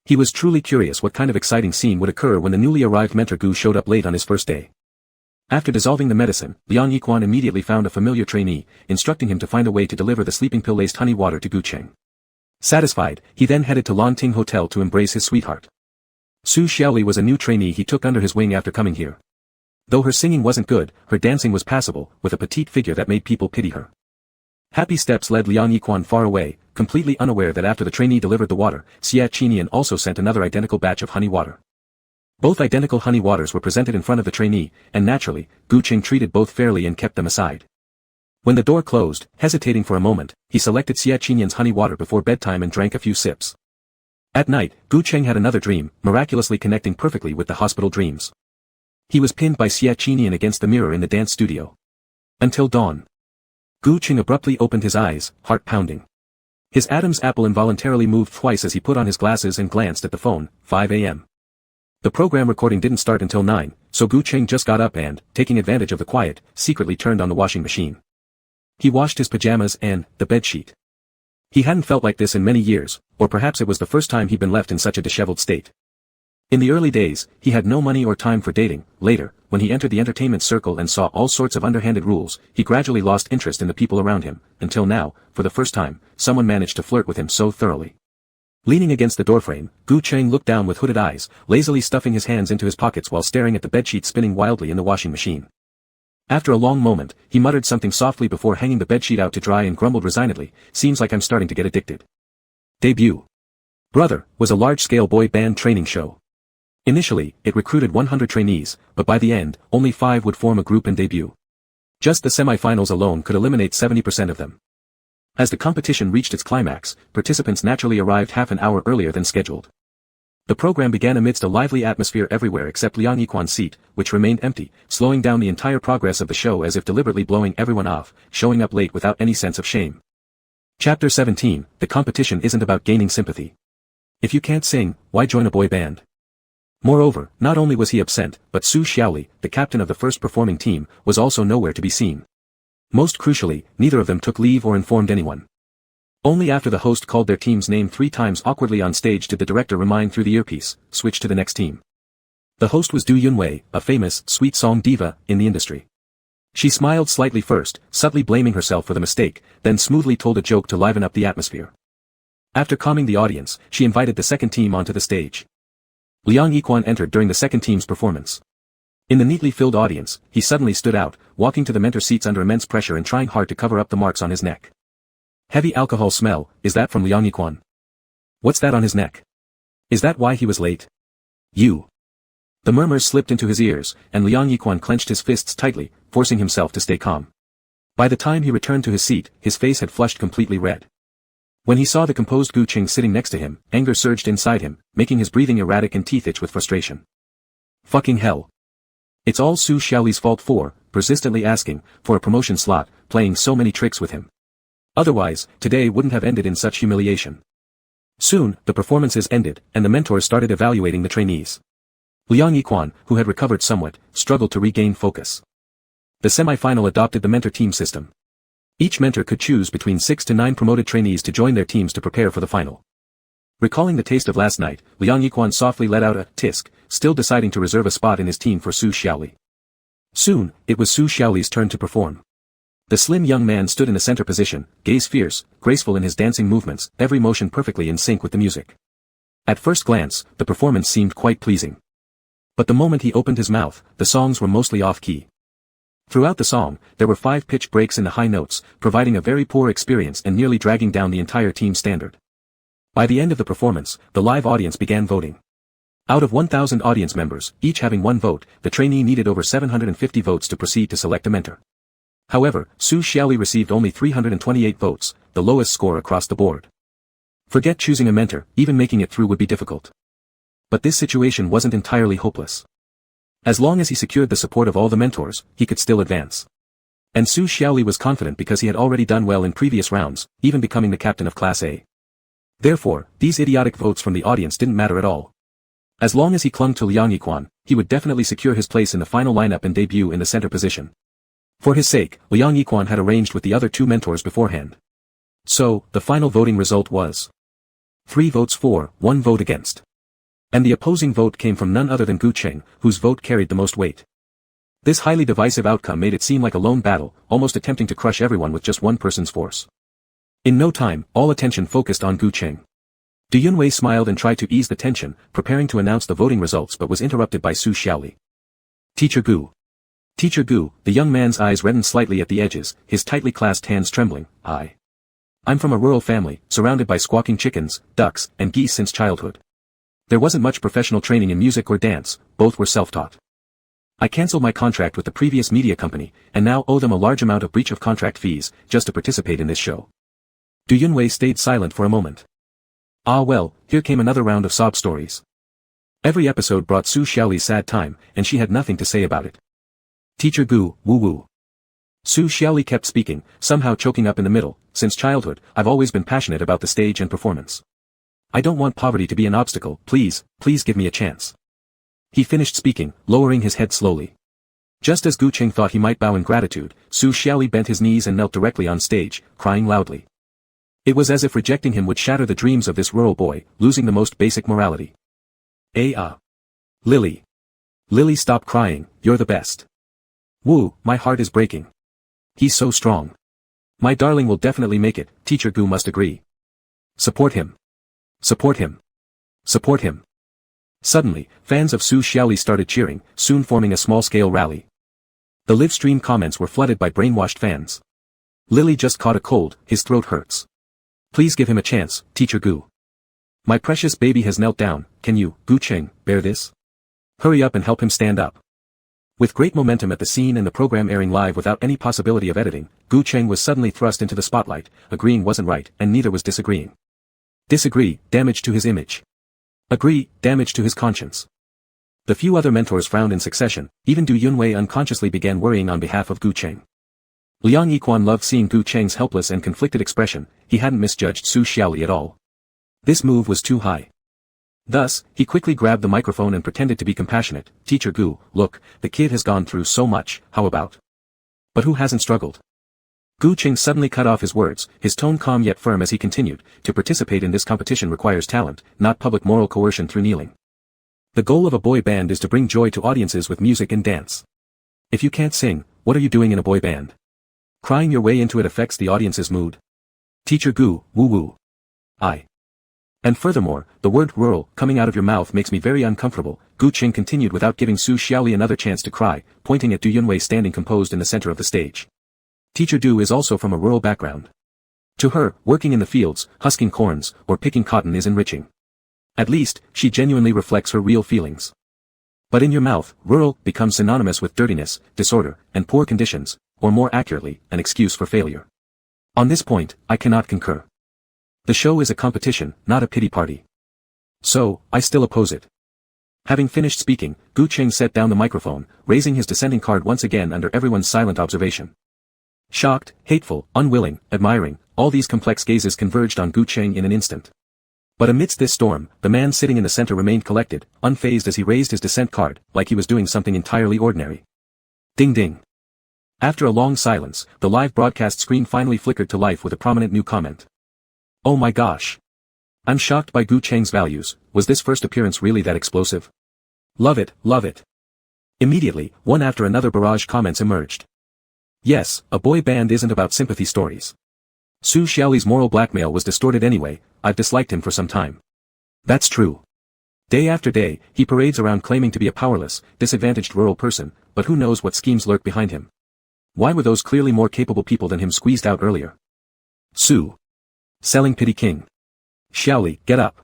He was truly curious what kind of exciting scene would occur when the newly arrived mentor Gu showed up late on his first day. After dissolving the medicine, Liang Yiquan immediately found a familiar trainee, instructing him to find a way to deliver the sleeping pill-laced honey water to Gu Cheng. Satisfied, he then headed to Lan Ting Hotel to embrace his sweetheart. Su Xiaoli was a new trainee he took under his wing after coming here. Though her singing wasn't good, her dancing was passable, with a petite figure that made people pity her. Happy steps led Liang Yiquan far away, completely unaware that after the trainee delivered the water, Xia Qinian also sent another identical batch of honey water. Both identical honey waters were presented in front of the trainee, and naturally, Gu Cheng treated both fairly and kept them aside. When the door closed, hesitating for a moment, he selected Xia Qinian's honey water before bedtime and drank a few sips. At night, Gu Cheng had another dream, miraculously connecting perfectly with the hospital dreams. He was pinned by Xia Qinian against the mirror in the dance studio. Until dawn. Gu Cheng abruptly opened his eyes, heart pounding. His Adam's apple involuntarily moved twice as he put on his glasses and glanced at the phone, 5 a.m. The program recording didn't start until 9, so Gu Cheng just got up and, taking advantage of the quiet, secretly turned on the washing machine. He washed his pajamas and the bedsheet. He hadn't felt like this in many years, or perhaps it was the first time he'd been left in such a disheveled state. In the early days, he had no money or time for dating. Later, when he entered the entertainment circle and saw all sorts of underhanded rules, he gradually lost interest in the people around him, until now, for the first time, someone managed to flirt with him so thoroughly. Leaning against the doorframe, Gu Cheng looked down with hooded eyes, lazily stuffing his hands into his pockets while staring at the bedsheet spinning wildly in the washing machine. After a long moment, he muttered something softly before hanging the bedsheet out to dry and grumbled resignedly, seems like I'm starting to get addicted. Debut. Brother was a large-scale boy band training show. Initially, it recruited 100 trainees, but by the end, only 5 would form a group and debut. Just the semi-finals alone could eliminate 70% of them. As the competition reached its climax, participants naturally arrived half an hour earlier than scheduled. The program began amidst a lively atmosphere everywhere except Liang Yiquan's seat, which remained empty, slowing down the entire progress of the show as if deliberately blowing everyone off, showing up late without any sense of shame. Chapter 17, The competition isn't about gaining sympathy. If you can't sing, why join a boy band? Moreover, not only was he absent, but Su Xiaoli, the captain of the first performing team, was also nowhere to be seen. Most crucially, neither of them took leave or informed anyone. Only after the host called their team's name 3 times awkwardly on stage did the director remind through the earpiece, switch to the next team. The host was Du Yunwei, a famous, sweet song diva, in the industry. She smiled slightly first, subtly blaming herself for the mistake, then smoothly told a joke to liven up the atmosphere. After calming the audience, she invited the second team onto the stage. Liang Yiquan entered during the second team's performance. In the neatly filled audience, he suddenly stood out, walking to the mentor seats under immense pressure and trying hard to cover up the marks on his neck. Heavy alcohol smell, is that from Liang Yiquan? What's that on his neck? Is that why he was late? You. The murmurs slipped into his ears, and Liang Yiquan clenched his fists tightly, forcing himself to stay calm. By the time he returned to his seat, his face had flushed completely red. When he saw the composed Gu Qing sitting next to him, anger surged inside him, making his breathing erratic and teeth itch with frustration. Fucking hell. It's all Su Xiaoli's fault for, persistently asking, for a promotion slot, playing so many tricks with him. Otherwise, today wouldn't have ended in such humiliation. Soon, the performances ended, and the mentors started evaluating the trainees. Liang Yiquan, who had recovered somewhat, struggled to regain focus. The semi-final adopted the mentor team system. Each mentor could choose between 6 to 9 promoted trainees to join their teams to prepare for the final. Recalling the taste of last night, Liang Yiquan softly let out a tisk, still deciding to reserve a spot in his team for Su Xiaoli. Soon, it was Su Xiaoli's turn to perform. The slim young man stood in the center position, gaze fierce, graceful in his dancing movements, every motion perfectly in sync with the music. At first glance, the performance seemed quite pleasing. But the moment he opened his mouth, the songs were mostly off-key. Throughout the song, there were 5 pitch breaks in the high notes, providing a very poor experience and nearly dragging down the entire team standard. By the end of the performance, the live audience began voting. Out of 1,000 audience members, each having 1 vote, the trainee needed over 750 votes to proceed to select a mentor. However, Su Xiaoli received only 328 votes, the lowest score across the board. Forget choosing a mentor, even making it through would be difficult. But this situation wasn't entirely hopeless. As long as he secured the support of all the mentors, he could still advance. And Su Xiaoli was confident because he had already done well in previous rounds, even becoming the captain of Class A. Therefore, these idiotic votes from the audience didn't matter at all. As long as he clung to Liang Yiquan, he would definitely secure his place in the final lineup and debut in the center position. For his sake, Liang Yiquan had arranged with the other 2 mentors beforehand. So, the final voting result was 3 votes for, 1 vote against. And the opposing vote came from none other than Gu Qing, whose vote carried the most weight. This highly divisive outcome made it seem like a lone battle, almost attempting to crush everyone with just one person's force. In no time, all attention focused on Gu Qing. Du Yunwei smiled and tried to ease the tension, preparing to announce the voting results but was interrupted by Su Xiaoli. Teacher Gu. Teacher Gu, the young man's eyes reddened slightly at the edges, his tightly clasped hands trembling. I'm from a rural family, surrounded by squawking chickens, ducks, and geese since childhood. There wasn't much professional training in music or dance, both were self-taught. I cancelled my contract with the previous media company, and now owe them a large amount of breach of contract fees, just to participate in this show. Du Yunwei stayed silent for a moment. Ah well, here came another round of sob stories. Every episode brought Su Xiaoli's sad time, and she had nothing to say about it. Teacher Gu, woo-woo. Su Xiaoli kept speaking, somehow choking up in the middle. Since childhood, I've always been passionate about the stage and performance. I don't want poverty to be an obstacle, please give me a chance. He finished speaking, lowering his head slowly. Just as Gu Qing thought he might bow in gratitude, Su Xiaoli bent his knees and knelt directly on stage, crying loudly. It was as if rejecting him would shatter the dreams of this rural boy, losing the most basic morality. Lily. Lily, stop crying, you're the best. Woo, my heart is breaking. He's so strong. My darling will definitely make it, Teacher Gu must agree. Support him. Support him. Support him. Suddenly, fans of Su Xiaoli started cheering, soon forming a small-scale rally. The live-stream comments were flooded by brainwashed fans. Lily just caught a cold, his throat hurts. Please give him a chance, Teacher Gu. My precious baby has knelt down, can you, Gu Qing, bear this? Hurry up and help him stand up. With great momentum at the scene and the program airing live without any possibility of editing, Gu Qing was suddenly thrust into the spotlight. Agreeing wasn't right, and neither was disagreeing. Disagree, damage to his image. Agree, damage to his conscience. The few other mentors frowned in succession, even Du Yunwei unconsciously began worrying on behalf of Gu Qing. Liang Yiquan loved seeing Gu Qing's helpless and conflicted expression, he hadn't misjudged Su Xiaoli at all. This move was too high. Thus, he quickly grabbed the microphone and pretended to be compassionate. Teacher Gu, look, the kid has gone through so much, how about? But who hasn't struggled? Gu Qing suddenly cut off his words, his tone calm yet firm as he continued, to participate in this competition requires talent, not public moral coercion through kneeling. The goal of a boy band is to bring joy to audiences with music and dance. If you can't sing, what are you doing in a boy band? Crying your way into it affects the audience's mood. Teacher Gu, woo-woo. And furthermore, the word rural coming out of your mouth makes me very uncomfortable, Gu Qing continued without giving Su Xiaoli another chance to cry, pointing at Du Yunwei standing composed in the center of the stage. Teacher Du is also from a rural background. To her, working in the fields, husking corns, or picking cotton is enriching. At least, she genuinely reflects her real feelings. But in your mouth, rural becomes synonymous with dirtiness, disorder, and poor conditions, or more accurately, an excuse for failure. On this point, I cannot concur. The show is a competition, not a pity party. So, I still oppose it. Having finished speaking, Gu Qing set down the microphone, raising his descending card once again under everyone's silent observation. Shocked, hateful, unwilling, admiring, all these complex gazes converged on Gu Qing in an instant. But amidst this storm, the man sitting in the center remained collected, unfazed as he raised his descent card, like he was doing something entirely ordinary. Ding ding. After a long silence, the live broadcast screen finally flickered to life with a prominent new comment. Oh my gosh. I'm shocked by Gu Cheng's values, was this first appearance really that explosive? Love it, love it. Immediately, one after another barrage comments emerged. Yes, a boy band isn't about sympathy stories. Su Xiaoli's moral blackmail was distorted anyway, I've disliked him for some time. That's true. Day after day, he parades around claiming to be a powerless, disadvantaged rural person, but who knows what schemes lurk behind him. Why were those clearly more capable people than him squeezed out earlier? Su. Selling pity king. Xiaoli, get up.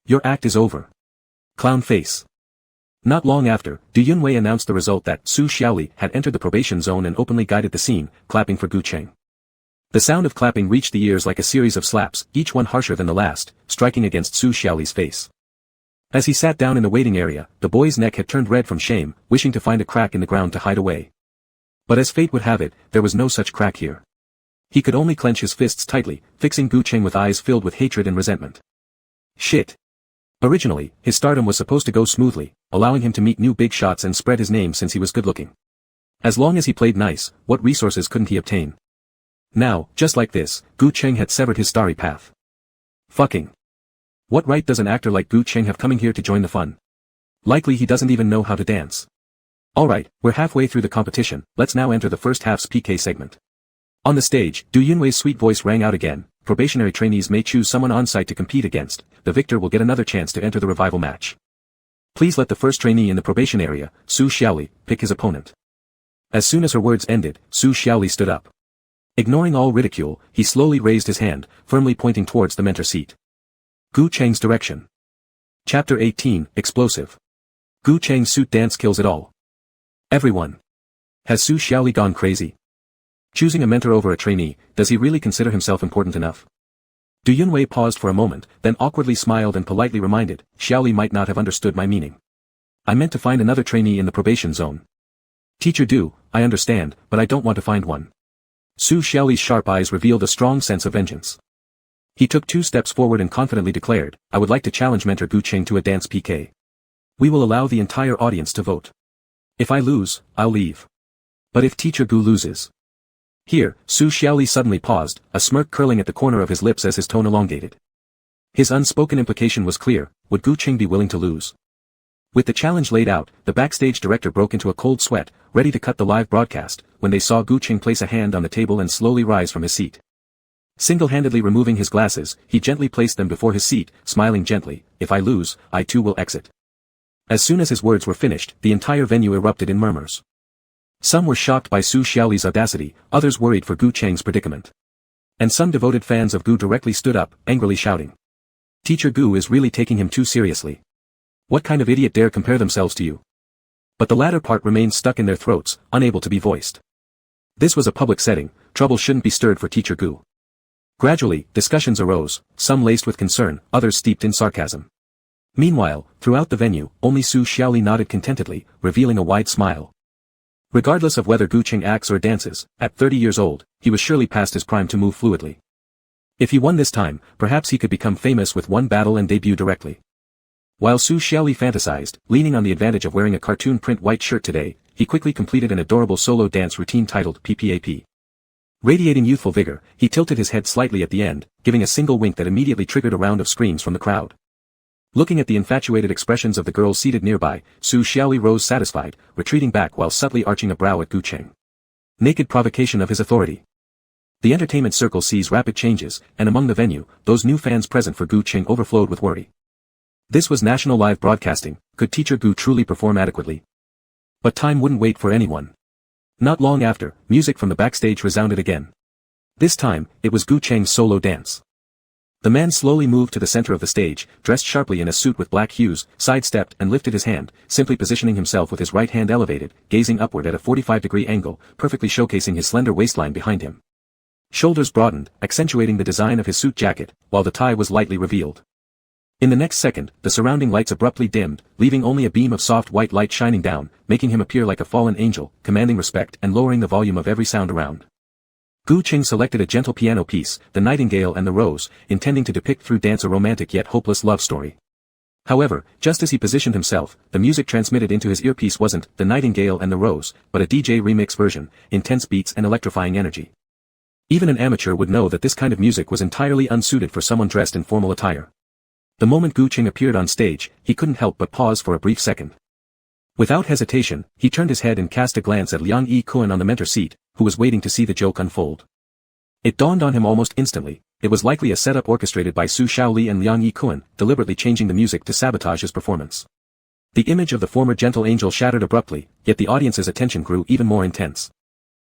Your act is over. Clown face. Not long after, Du Yunwei announced the result that Su Xiaoli had entered the probation zone and openly guided the scene, clapping for Gu Cheng. The sound of clapping reached the ears like a series of slaps, each one harsher than the last, striking against Su Xiaoli's face. As he sat down in the waiting area, the boy's neck had turned red from shame, wishing to find a crack in the ground to hide away. But as fate would have it, there was no such crack here. He could only clench his fists tightly, fixing Gu Cheng with eyes filled with hatred and resentment. Shit. Originally, his stardom was supposed to go smoothly, allowing him to meet new big shots and spread his name since he was good-looking. As long as he played nice, what resources couldn't he obtain? Now, just like this, Gu Cheng had severed his starry path. Fucking. What right does an actor like Gu Cheng have coming here to join the fun? Likely he doesn't even know how to dance. Alright, we're halfway through the competition, let's now enter the first half's PK segment. On the stage, Du Yunwei's sweet voice rang out again, probationary trainees may choose someone on-site to compete against, the victor will get another chance to enter the revival match. Please let the first trainee in the probation area, Su Xiaoli, pick his opponent. As soon as her words ended, Su Xiaoli stood up. Ignoring all ridicule, he slowly raised his hand, firmly pointing towards the mentor seat. Gu Cheng's direction. Chapter 18, Explosive. Gu Cheng's suit dance kills it all. Everyone. Has Su Xiaoli gone crazy? Choosing a mentor over a trainee, does he really consider himself important enough? Du Yunwei paused for a moment, then awkwardly smiled and politely reminded, Xiaoli might not have understood my meaning. I meant to find another trainee in the probation zone. Teacher Du, I understand, but I don't want to find one. Su Xiaoli's sharp eyes revealed a strong sense of vengeance. He took 2 steps forward and confidently declared, I would like to challenge mentor Gu Cheng to a dance PK. We will allow the entire audience to vote. If I lose, I'll leave. But if Teacher Gu loses. Here, Su Xiaoli suddenly paused, a smirk curling at the corner of his lips as his tone elongated. His unspoken implication was clear, would Gu Cheng be willing to lose? With the challenge laid out, the backstage director broke into a cold sweat, ready to cut the live broadcast, when they saw Gu Cheng place a hand on the table and slowly rise from his seat. Single-handedly removing his glasses, he gently placed them before his seat, smiling gently, if I lose, I too will exit. As soon as his words were finished, the entire venue erupted in murmurs. Some were shocked by Su Xiaoli's audacity, others worried for Gu Cheng's predicament. And some devoted fans of Gu directly stood up, angrily shouting. Teacher Gu is really taking him too seriously. What kind of idiot dare compare themselves to you? But the latter part remained stuck in their throats, unable to be voiced. This was a public setting, trouble shouldn't be stirred for Teacher Gu. Gradually, discussions arose, some laced with concern, others steeped in sarcasm. Meanwhile, throughout the venue, only Su Xiaoli nodded contentedly, revealing a wide smile. Regardless of whether Gu Cheng acts or dances, at 30 years old, he was surely past his prime to move fluidly. If he won this time, perhaps he could become famous with one battle and debut directly. While Su Xiaoli fantasized, leaning on the advantage of wearing a cartoon print white shirt today, he quickly completed an adorable solo dance routine titled PPAP. Radiating youthful vigor, he tilted his head slightly at the end, giving a single wink that immediately triggered a round of screams from the crowd. Looking at the infatuated expressions of the girls seated nearby, Su Xiaoli rose satisfied, retreating back while subtly arching a brow at Gu Cheng. Naked provocation of his authority. The entertainment circle sees rapid changes, and among the venue, those new fans present for Gu Qing overflowed with worry. This was national live broadcasting. Could teacher Gu truly perform adequately? But time wouldn't wait for anyone. Not long after, music from the backstage resounded again. This time, it was Gu Cheng's solo dance. The man slowly moved to the center of the stage, dressed sharply in a suit with black hues, sidestepped and lifted his hand, simply positioning himself with his right hand elevated, gazing upward at a 45-degree angle, perfectly showcasing his slender waistline behind him. Shoulders broadened, accentuating the design of his suit jacket, while the tie was lightly revealed. In the next second, the surrounding lights abruptly dimmed, leaving only a beam of soft white light shining down, making him appear like a fallen angel, commanding respect and lowering the volume of every sound around. Gu Qing selected a gentle piano piece, The Nightingale and the Rose, intending to depict through dance a romantic yet hopeless love story. However, just as he positioned himself, the music transmitted into his earpiece wasn't The Nightingale and the Rose, but a DJ remix version, intense beats and electrifying energy. Even an amateur would know that this kind of music was entirely unsuited for someone dressed in formal attire. The moment Gu Qing appeared on stage, he couldn't help but pause for a brief second. Without hesitation, he turned his head and cast a glance at Liang Yi-kun on the mentor seat, who was waiting to see the joke unfold. It dawned on him almost instantly, it was likely a setup orchestrated by Su Shaoli and Liang Yi-kun, deliberately changing the music to sabotage his performance. The image of the former gentle angel shattered abruptly, yet the audience's attention grew even more intense.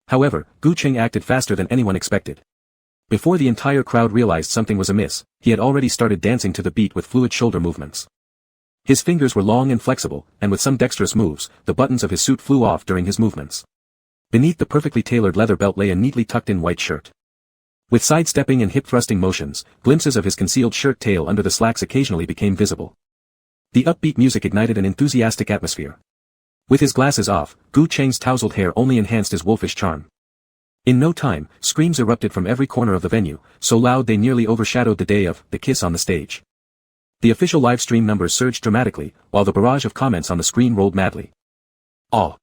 However, Gu Qing acted faster than anyone expected. Before the entire crowd realized something was amiss, he had already started dancing to the beat with fluid shoulder movements. His fingers were long and flexible, and with some dexterous moves, the buttons of his suit flew off during his movements. Beneath the perfectly tailored leather belt lay a neatly tucked-in white shirt. With sidestepping and hip-thrusting motions, glimpses of his concealed shirt tail under the slacks occasionally became visible. The upbeat music ignited an enthusiastic atmosphere. With his glasses off, Gu Cheng's tousled hair only enhanced his wolfish charm. In no time, screams erupted from every corner of the venue, so loud they nearly overshadowed the day of The Kiss on the stage. The official live stream numbers surged dramatically, while the barrage of comments on the screen rolled madly. "Ah!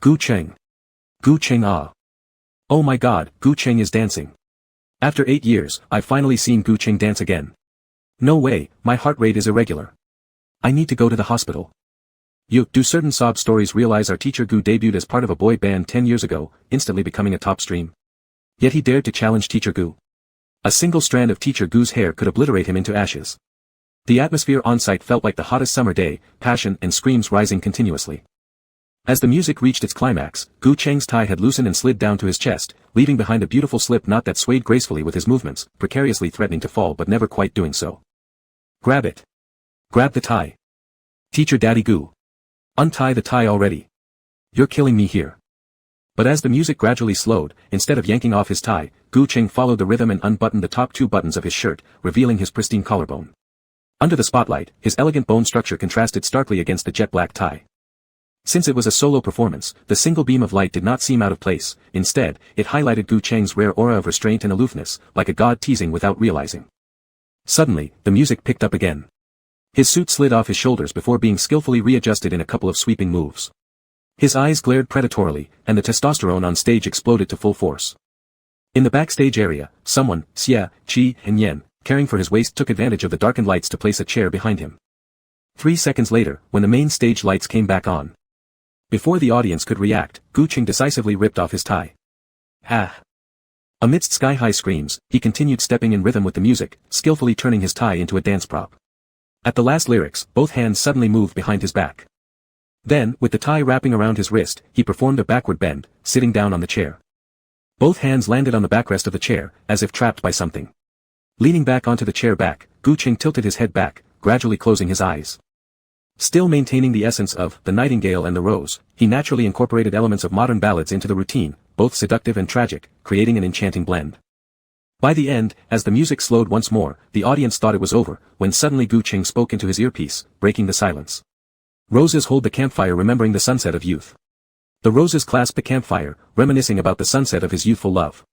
Gu Cheng! Gu Cheng ah! Oh my god, Gu Cheng is dancing! After 8 years, I've finally seen Gu Cheng dance again. No way, my heart rate is irregular. I need to go to the hospital." Do certain sob stories realize our teacher Gu debuted as part of a boy band 10 years ago, instantly becoming a top stream? Yet he dared to challenge teacher Gu. A single strand of teacher Gu's hair could obliterate him into ashes. The atmosphere on-site felt like the hottest summer day, passion and screams rising continuously. As the music reached its climax, Gu Cheng's tie had loosened and slid down to his chest, leaving behind a beautiful slip knot that swayed gracefully with his movements, precariously threatening to fall but never quite doing so. "Grab it. Grab the tie. Teacher Daddy Gu. Untie the tie already. You're killing me here." But as the music gradually slowed, instead of yanking off his tie, Gu Cheng followed the rhythm and unbuttoned the top 2 buttons of his shirt, revealing his pristine collarbone. Under the spotlight, his elegant bone structure contrasted starkly against the jet-black tie. Since it was a solo performance, the single beam of light did not seem out of place. Instead, it highlighted Gu Cheng's rare aura of restraint and aloofness, like a god teasing without realizing. Suddenly, the music picked up again. His suit slid off his shoulders before being skillfully readjusted in a couple of sweeping moves. His eyes glared predatorily, and the testosterone on stage exploded to full force. In the backstage area, someone, Xia, Qi, and Yen, caring for his waist took advantage of the darkened lights to place a chair behind him. 3 seconds later, when the main stage lights came back on. Before the audience could react, Gu Qing decisively ripped off his tie. "Ah!" Amidst sky-high screams, he continued stepping in rhythm with the music, skillfully turning his tie into a dance prop. At the last lyrics, both hands suddenly moved behind his back. Then, with the tie wrapping around his wrist, he performed a backward bend, sitting down on the chair. Both hands landed on the backrest of the chair, as if trapped by something. Leaning back onto the chair back, Gu Qing tilted his head back, gradually closing his eyes. Still maintaining the essence of The Nightingale and the Rose, he naturally incorporated elements of modern ballads into the routine, both seductive and tragic, creating an enchanting blend. By the end, as the music slowed once more, the audience thought it was over, when suddenly Gu Qing spoke into his earpiece, breaking the silence. "Roses hold the campfire remembering the sunset of youth. The roses clasp the campfire, reminiscing about the sunset of his youthful love.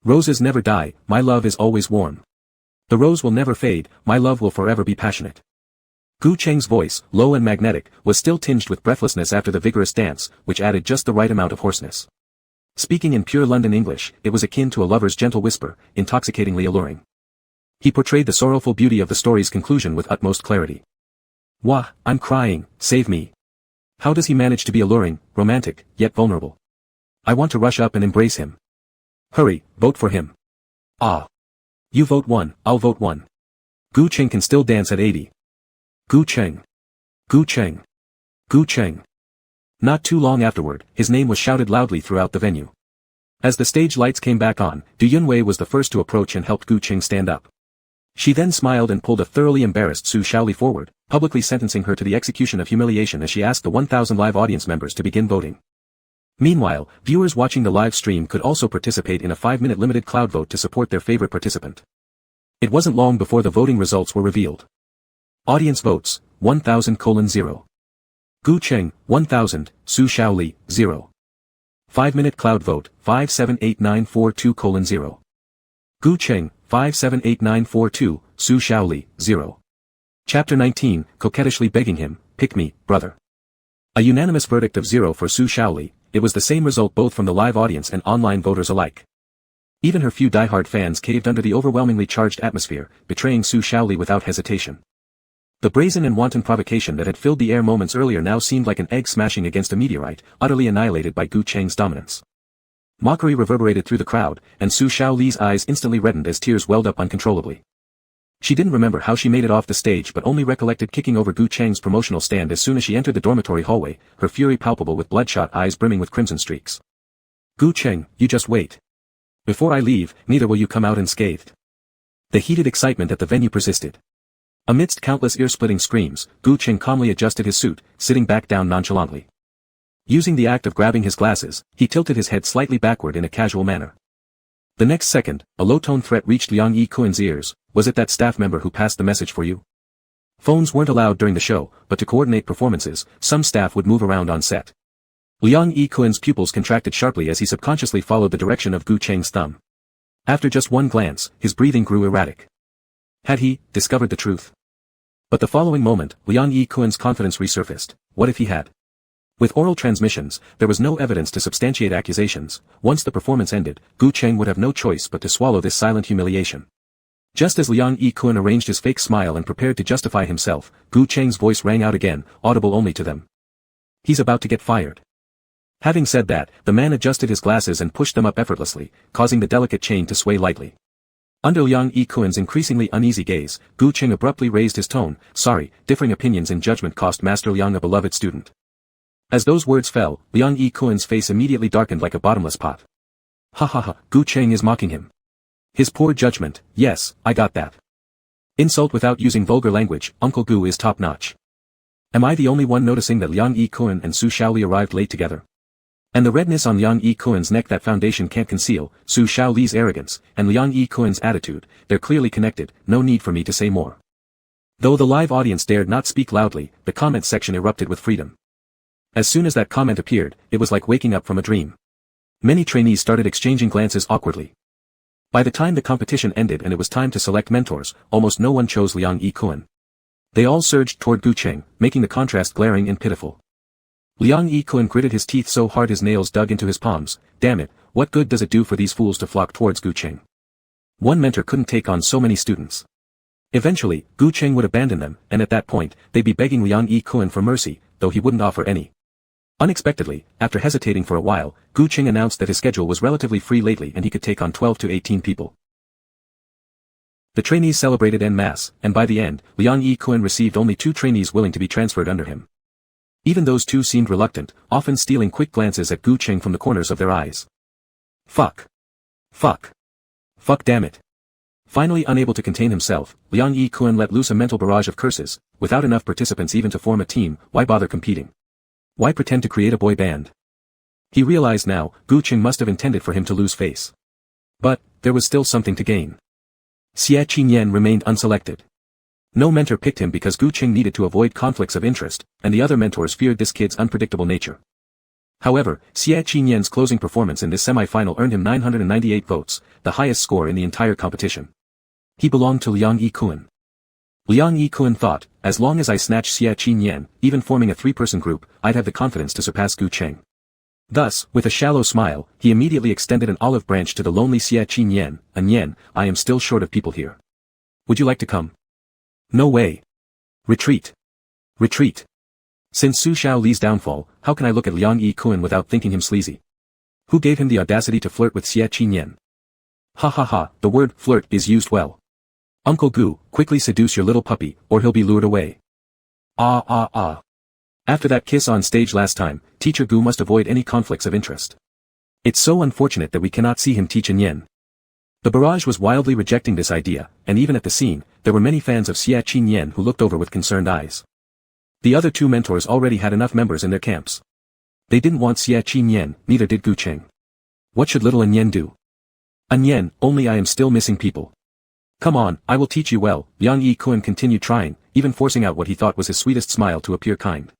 Roses never die, my love is always warm. The rose will never fade, my love will forever be passionate." Gu Cheng's voice, low and magnetic, was still tinged with breathlessness after the vigorous dance, which added just the right amount of hoarseness. Speaking in pure London English, it was akin to a lover's gentle whisper, intoxicatingly alluring. He portrayed the sorrowful beauty of the story's conclusion with utmost clarity. "Wah, I'm crying, save me. How does he manage to be alluring, romantic, yet vulnerable? I want to rush up and embrace him. Hurry, vote for him. Ah. You vote 1, I'll vote 1. Gu Cheng can still dance at 80. Gu Cheng. Gu Cheng. Gu Cheng. Not too long afterward, his name was shouted loudly throughout the venue. As the stage lights came back on, Du Yunwei was the first to approach and helped Gu Cheng stand up. She then smiled and pulled a thoroughly embarrassed Su Shaoli forward, publicly sentencing her to the execution of humiliation as she asked the 1,000 live audience members to begin voting. Meanwhile, viewers watching the live stream could also participate in a 5-minute limited cloud vote to support their favorite participant. It wasn't long before the voting results were revealed. Audience votes, 1,000:0. Gu Cheng, 1,000, Su Shaoli, 0. 5-minute cloud vote, 578,942:0. Gu Cheng, 578,942, Su Shaoli, 0. Chapter 19, coquettishly begging him, pick me, brother. A unanimous verdict of 0 for Su Shaoli. It was the same result both from the live audience and online voters alike. Even her few diehard fans caved under the overwhelmingly charged atmosphere, betraying Su Shaoli without hesitation. The brazen and wanton provocation that had filled the air moments earlier now seemed like an egg smashing against a meteorite, utterly annihilated by Gu Cheng's dominance. Mockery reverberated through the crowd, and Su Shaoli's eyes instantly reddened as tears welled up uncontrollably. She didn't remember how she made it off the stage but only recollected kicking over Gu Cheng's promotional stand as soon as she entered the dormitory hallway, her fury palpable with bloodshot eyes brimming with crimson streaks. Gu Cheng, you just wait. Before I leave, neither will you come out unscathed. The heated excitement at the venue persisted. Amidst countless ear-splitting screams, Gu Cheng calmly adjusted his suit, sitting back down nonchalantly. Using the act of grabbing his glasses, he tilted his head slightly backward in a casual manner. The next second, a low-toned threat reached Liang Yi-Kuen's ears. Was it that staff member who passed the message for you? Phones weren't allowed during the show, but to coordinate performances, some staff would move around on set. Liang Yi-Kuen's pupils contracted sharply as he subconsciously followed the direction of Gu Cheng's thumb. After just one glance, his breathing grew erratic. Had he discovered the truth? But the following moment, Liang Yi-Kuen's confidence resurfaced. What if he had? With oral transmissions, there was no evidence to substantiate accusations. Once the performance ended, Gu Cheng would have no choice but to swallow this silent humiliation. Just as Liang Yi-Kuen arranged his fake smile and prepared to justify himself, Gu Cheng's voice rang out again, audible only to them. He's about to get fired. Having said that, the man adjusted his glasses and pushed them up effortlessly, causing the delicate chain to sway lightly. Under Liang Yi-Kuen's increasingly uneasy gaze, Gu Cheng abruptly raised his tone. Sorry, differing opinions in judgment cost Master Liang a beloved student. As those words fell, Liang Yi-Kuen's face immediately darkened like a bottomless pot. Ha ha ha, Gu Cheng is mocking him. His poor judgment, yes, I got that. Insult without using vulgar language, Uncle Gu is top-notch. Am I the only one noticing that Liang Yi-Kuen and Su Shaoli arrived late together? And the redness on Liang Yi-Kuen's neck that foundation can't conceal, Su Shaoli's arrogance, and Liang Yi-Kuen's attitude, they're clearly connected, no need for me to say more. Though the live audience dared not speak loudly, the comment section erupted with freedom. As soon as that comment appeared, it was like waking up from a dream. Many trainees started exchanging glances awkwardly. By the time the competition ended and it was time to select mentors, almost no one chose Liang Yi-Kuen. They all surged toward Gu Cheng, making the contrast glaring and pitiful. Liang Yi-Kuen gritted his teeth so hard his nails dug into his palms. Damn it, what good does it do for these fools to flock towards Gu Cheng? One mentor couldn't take on so many students. Eventually, Gu Cheng would abandon them, and at that point, they'd be begging Liang Yi-Kuen for mercy, though he wouldn't offer any. Unexpectedly, after hesitating for a while, Gu Cheng announced that his schedule was relatively free lately and he could take on 12 to 18 people. The trainees celebrated en masse, and by the end, Liang Yi-Kuen received only 2 trainees willing to be transferred under him. Even those 2 seemed reluctant, often stealing quick glances at Gu Cheng from the corners of their eyes. Fuck. Fuck. Fuck damn it. Finally unable to contain himself, Liang Yi-Kuen let loose a mental barrage of curses. Without enough participants even to form a team, why bother competing? Why pretend to create a boy band? He realized now, Gu Cheng must have intended for him to lose face. But, there was still something to gain. Xie Qinyan remained unselected. No mentor picked him because Gu Cheng needed to avoid conflicts of interest, and the other mentors feared this kid's unpredictable nature. However, Xie Qinyan's closing performance in this semi-final earned him 998 votes, the highest score in the entire competition. He belonged to Liang Yi-Kuen. Liang Yi-Kuen thought, as long as I snatch Xie Qinyan, even forming a 3-person group, I'd have the confidence to surpass Gu Cheng. Thus, with a shallow smile, he immediately extended an olive branch to the lonely Xie Qinyan. Nyan, I am still short of people here. Would you like to come? No way. Retreat. Retreat. Since Su Shaoli's downfall, how can I look at Liang Yi-Kuen without thinking him sleazy? Who gave him the audacity to flirt with Xie Qinyan? Ha ha ha, the word flirt is used well. Uncle Gu, quickly seduce your little puppy, or he'll be lured away. Ah ah ah. After that kiss on stage last time, Teacher Gu must avoid any conflicts of interest. It's so unfortunate that we cannot see him teach Yin. The barrage was wildly rejecting this idea, and even at the scene, there were many fans of Xie Qinyan who looked over with concerned eyes. The other two mentors already had enough members in their camps. They didn't want Xie Qinyan, neither did Gu Cheng. What should little Yen do? Yen, only I am still missing people. Come on, I will teach you well. Yang Yi Kun continued trying, even forcing out what he thought was his sweetest smile to appear kind.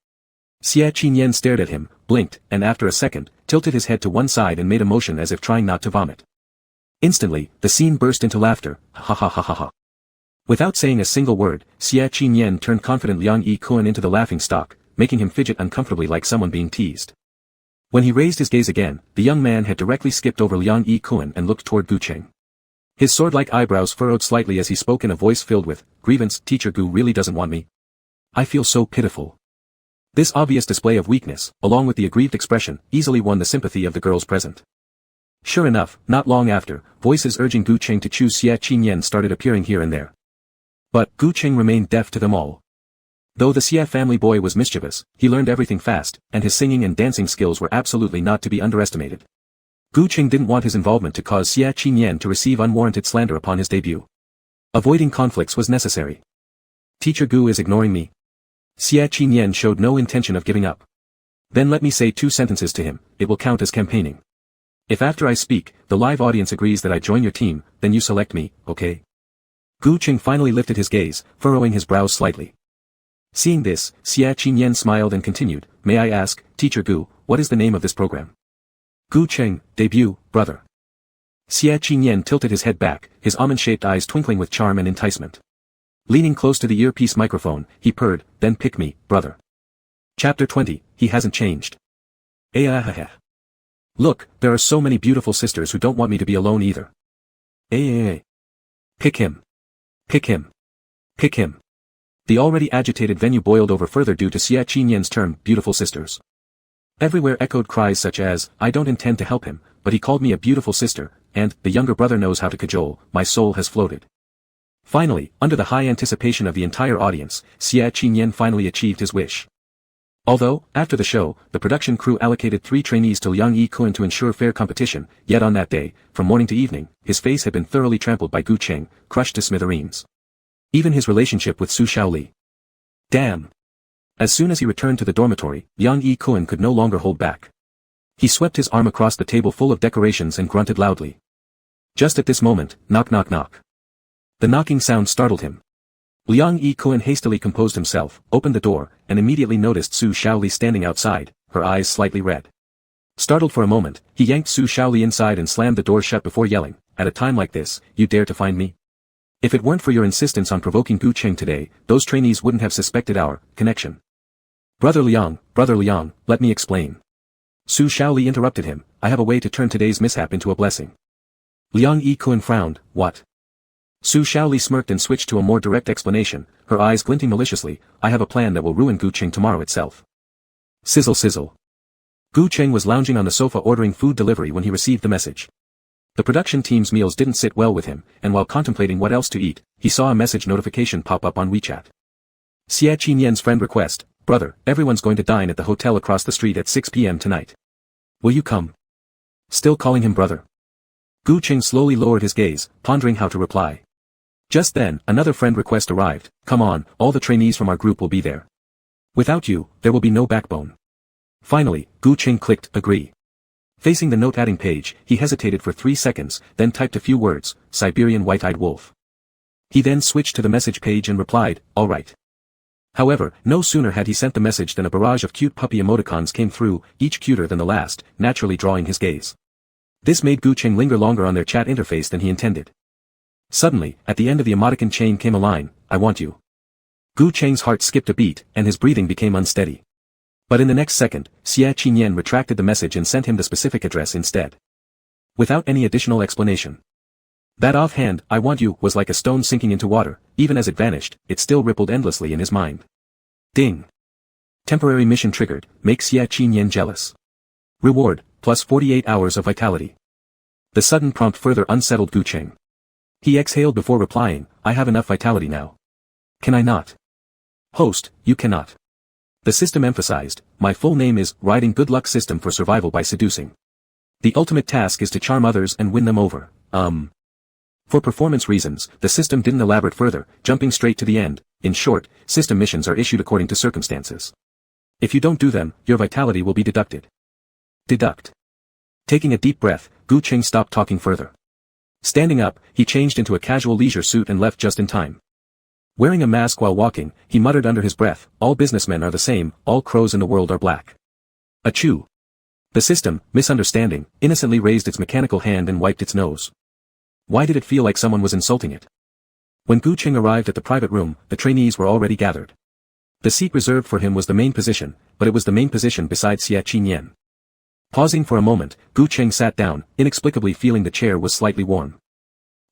Xie Qinyan stared at him, blinked, and after a second, tilted his head to one side and made a motion as if trying not to vomit. Instantly, the scene burst into laughter, ha ha ha ha ha. Without saying a single word, Xie Qinyan turned confident Liang Yi Kun into the laughing stock, making him fidget uncomfortably like someone being teased. When he raised his gaze again, the young man had directly skipped over Liang Yi Kun and looked toward Gu Cheng. His sword-like eyebrows furrowed slightly as he spoke in a voice filled with grievance. Teacher Gu really doesn't want me. I feel so pitiful. This obvious display of weakness, along with the aggrieved expression, easily won the sympathy of the girls present. Sure enough, not long after, voices urging Gu Cheng to choose Xie Qinyan started appearing here and there. But Gu Cheng remained deaf to them all. Though the Xie family boy was mischievous, he learned everything fast, and his singing and dancing skills were absolutely not to be underestimated. Gu Cheng didn't want his involvement to cause Xie Qinyan to receive unwarranted slander upon his debut. Avoiding conflicts was necessary. Teacher Gu is ignoring me. Xie Qinyan showed no intention of giving up. Then let me say 2 sentences to him, it will count as campaigning. If after I speak, the live audience agrees that I join your team, then you select me, okay? Gu Cheng finally lifted his gaze, furrowing his brows slightly. Seeing this, Xie Qinyan smiled and continued, may I ask, Teacher Gu, what is the name of this program? Gu Cheng, debut, brother. Xie Qinyan tilted his head back, his almond-shaped eyes twinkling with charm and enticement. Leaning close to the earpiece microphone, he purred, then pick me, brother. Chapter 20, he hasn't changed. Look, there are so many beautiful sisters who don't want me to be alone either. Pick him. Pick him. Pick him. The already agitated venue boiled over further due to Xie Qinyan's term, beautiful sisters. Everywhere echoed cries such as, I don't intend to help him, but he called me a beautiful sister, and, the younger brother knows how to cajole, my soul has floated. Finally, under the high anticipation of the entire audience, Xie Qinyan finally achieved his wish. Although, after the show, the production crew allocated 3 trainees to Liang Yi Kun to ensure fair competition, yet on that day, from morning to evening, his face had been thoroughly trampled by Gu Cheng, crushed to smithereens. Even his relationship with Su Shaoli. Damn! As soon as he returned to the dormitory, Liang Yi Kun could no longer hold back. He swept his arm across the table full of decorations and grunted loudly. Just at this moment, knock knock knock. The knocking sound startled him. Liang Yi Kun hastily composed himself, opened the door, and immediately noticed Su Shaoli standing outside, her eyes slightly red. Startled for a moment, he yanked Su Shaoli inside and slammed the door shut before yelling, at a time like this, you dare to find me? If it weren't for your insistence on provoking Gu Cheng today, those trainees wouldn't have suspected our connection. Brother Liang, let me explain. Su Shaoli interrupted him, I have a way to turn today's mishap into a blessing. Liang Yi Kun frowned, what? Su Shaoli smirked and switched to a more direct explanation, her eyes glinting maliciously, I have a plan that will ruin Gu Cheng tomorrow itself. Sizzle sizzle. Gu Cheng was lounging on the sofa ordering food delivery when he received the message. The production team's meals didn't sit well with him, and while contemplating what else to eat, he saw a message notification pop up on WeChat. Xie Qinyan's friend request, brother, everyone's going to dine at the hotel across the street at 6 p.m. tonight. Will you come? Still calling him brother. Gu Cheng slowly lowered his gaze, pondering how to reply. Just then, another friend request arrived, come on, all the trainees from our group will be there. Without you, there will be no backbone. Finally, Gu Cheng clicked, agree. Facing the note-adding page, he hesitated for 3 seconds, then typed a few words, Siberian white-eyed wolf. He then switched to the message page and replied, all right. However, no sooner had he sent the message than a barrage of cute puppy emoticons came through, each cuter than the last, naturally drawing his gaze. This made Gu Cheng linger longer on their chat interface than he intended. Suddenly, at the end of the emoticon chain came a line, I want you. Gu Cheng's heart skipped a beat, and his breathing became unsteady. But in the next second, Xie Qinyan retracted the message and sent him the specific address instead. Without any additional explanation. That offhand, I want you, was like a stone sinking into water, even as it vanished, it still rippled endlessly in his mind. Ding. Temporary mission triggered, make Xie Qinyan jealous. Reward, plus 48 hours of vitality. The sudden prompt further unsettled Gu Cheng. He exhaled before replying, I have enough vitality now. Can I not? Host, you cannot. The system emphasized, my full name is Riding Good Luck System for Survival by Seducing. The ultimate task is to charm others and win them over. For performance reasons, the system didn't elaborate further, jumping straight to the end. In short, system missions are issued according to circumstances. If you don't do them, your vitality will be deducted. Deduct. Taking a deep breath, Gu Cheng stopped talking further. Standing up, he changed into a casual leisure suit and left just in time. Wearing a mask while walking, he muttered under his breath, all businessmen are the same, all crows in the world are black. Achoo. The system, misunderstanding, innocently raised its mechanical hand and wiped its nose. Why did it feel like someone was insulting it? When Gu Cheng arrived at the private room, the trainees were already gathered. The seat reserved for him was the main position, but it was the main position beside Xie Qinyan. Pausing for a moment, Gu Cheng sat down, inexplicably feeling the chair was slightly warm.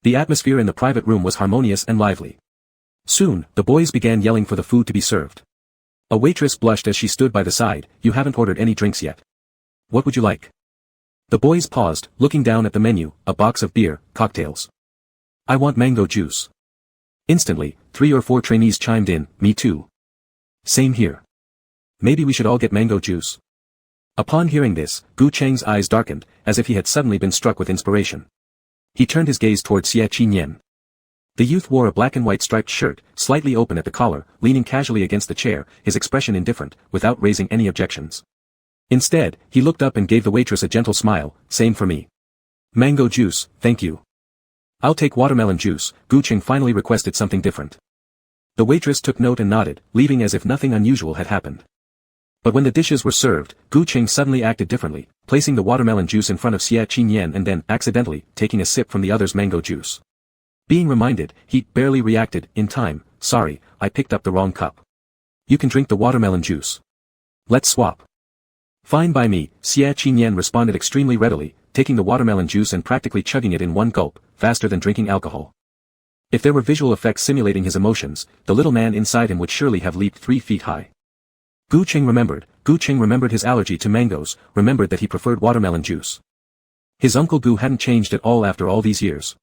The atmosphere in the private room was harmonious and lively. Soon, the boys began yelling for the food to be served. A waitress blushed as she stood by the side, you haven't ordered any drinks yet. What would you like? The boys paused, looking down at the menu, a box of beer, cocktails. I want mango juice. Instantly, 3 or 4 trainees chimed in, me too. Same here. Maybe we should all get mango juice. Upon hearing this, Gu Cheng's eyes darkened, as if he had suddenly been struck with inspiration. He turned his gaze towards Xie Qinyan. The youth wore a black and white striped shirt, slightly open at the collar, leaning casually against the chair, his expression indifferent, without raising any objections. Instead, he looked up and gave the waitress a gentle smile, same for me. Mango juice, thank you. I'll take watermelon juice, Gu Cheng finally requested something different. The waitress took note and nodded, leaving as if nothing unusual had happened. But when the dishes were served, Gu Cheng suddenly acted differently, placing the watermelon juice in front of Xie Qinyan and then, accidentally, taking a sip from the other's mango juice. Being reminded, he barely reacted, in time, sorry, I picked up the wrong cup. You can drink the watermelon juice. Let's swap. Fine by me, Xie Qinyan responded extremely readily, taking the watermelon juice and practically chugging it in one gulp, faster than drinking alcohol. If there were visual effects simulating his emotions, the little man inside him would surely have leaped 3 feet high. Gu Cheng remembered his allergy to mangoes, remembered that he preferred watermelon juice. His uncle Gu hadn't changed at all after all these years.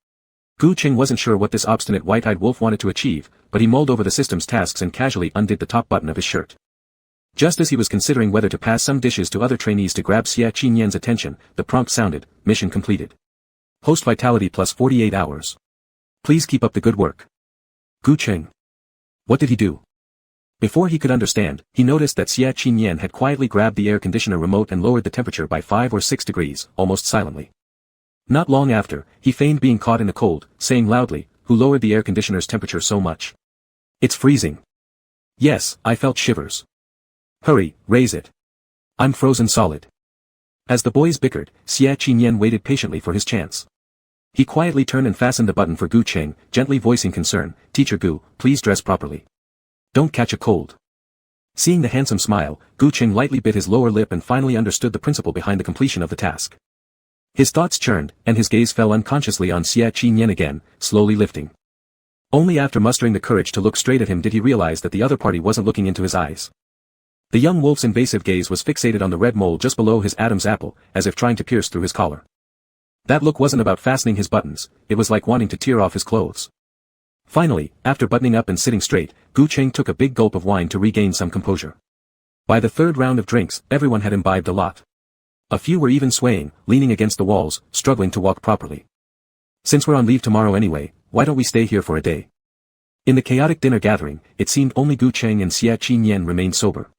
Gu Cheng wasn't sure what this obstinate white-eyed wolf wanted to achieve, but he mulled over the system's tasks and casually undid the top button of his shirt. Just as he was considering whether to pass some dishes to other trainees to grab Xie Qinyan's attention, the prompt sounded, mission completed. Host vitality plus 48 hours. Please keep up the good work. Gu Cheng. What did he do? Before he could understand, he noticed that Xie Qinyan had quietly grabbed the air conditioner remote and lowered the temperature by 5 or 6 degrees, almost silently. Not long after, he feigned being caught in the cold, saying loudly, who lowered the air conditioner's temperature so much? It's freezing. Yes, I felt shivers. Hurry, raise it. I'm frozen solid. As the boys bickered, Xie Qinyan waited patiently for his chance. He quietly turned and fastened the button for Gu Cheng, gently voicing concern, Teacher Gu, please dress properly. Don't catch a cold. Seeing the handsome smile, Gu Cheng lightly bit his lower lip and finally understood the principle behind the completion of the task. His thoughts churned, and his gaze fell unconsciously on Xie Qinyan again, slowly lifting. Only after mustering the courage to look straight at him did he realize that the other party wasn't looking into his eyes. The young wolf's invasive gaze was fixated on the red mole just below his Adam's apple, as if trying to pierce through his collar. That look wasn't about fastening his buttons, it was like wanting to tear off his clothes. Finally, after buttoning up and sitting straight, Gu Cheng took a big gulp of wine to regain some composure. By the third round of drinks, everyone had imbibed a lot. A few were even swaying, leaning against the walls, struggling to walk properly. Since we're on leave tomorrow anyway, why don't we stay here for a day? In the chaotic dinner gathering, it seemed only Gu Cheng and Xie Qinyan remained sober.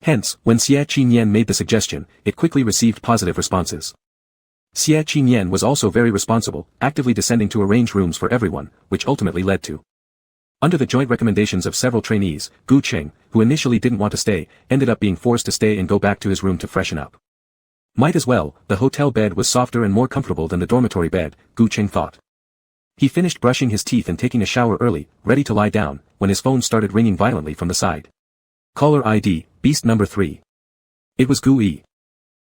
Hence, when Xie Qinyan made the suggestion, it quickly received positive responses. Xie Qinyan was also very responsible, actively descending to arrange rooms for everyone, which ultimately led to. Under the joint recommendations of several trainees, Gu Cheng, who initially didn't want to stay, ended up being forced to stay and go back to his room to freshen up. Might as well, the hotel bed was softer and more comfortable than the dormitory bed, Gu Cheng thought. He finished brushing his teeth and taking a shower early, ready to lie down, when his phone started ringing violently from the side. Caller ID, Beast number 3. It was Gu Yi.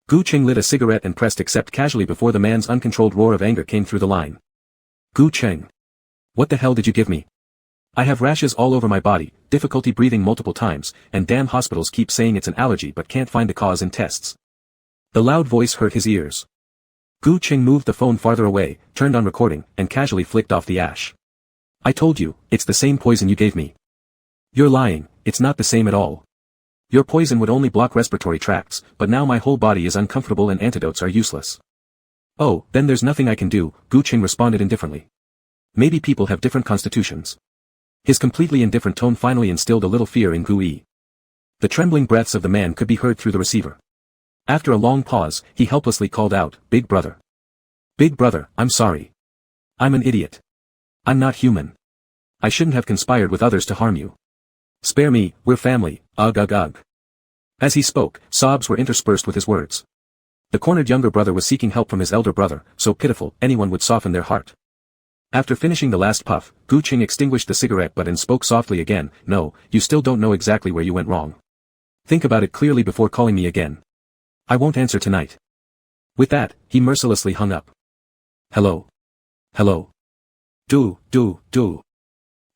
Gu Cheng lit a cigarette and pressed accept casually before the man's uncontrolled roar of anger came through the line. Gu Cheng. What the hell did you give me? I have rashes all over my body, difficulty breathing multiple times, and damn hospitals keep saying it's an allergy but can't find the cause in tests. The loud voice hurt his ears. Gu Qing moved the phone farther away, turned on recording, and casually flicked off the ash. I told you, it's the same poison you gave me. You're lying, it's not the same at all. Your poison would only block respiratory tracts, but now my whole body is uncomfortable and antidotes are useless. Oh, then there's nothing I can do, Gu Qing responded indifferently. Maybe people have different constitutions. His completely indifferent tone finally instilled a little fear in Gu Yi. The trembling breaths of the man could be heard through the receiver. After a long pause, he helplessly called out, Big brother. Big brother, I'm sorry. I'm an idiot. I'm not human. I shouldn't have conspired with others to harm you. Spare me, we're family, ugh ugh ugh. As he spoke, sobs were interspersed with his words. The cornered younger brother was seeking help from his elder brother, so pitiful, anyone would soften their heart. After finishing the last puff, Gu Qing extinguished the cigarette butt and spoke softly again, No, you still don't know exactly where you went wrong. Think about it clearly before calling me again. I won't answer tonight. With that, he mercilessly hung up. Hello? Hello? Do.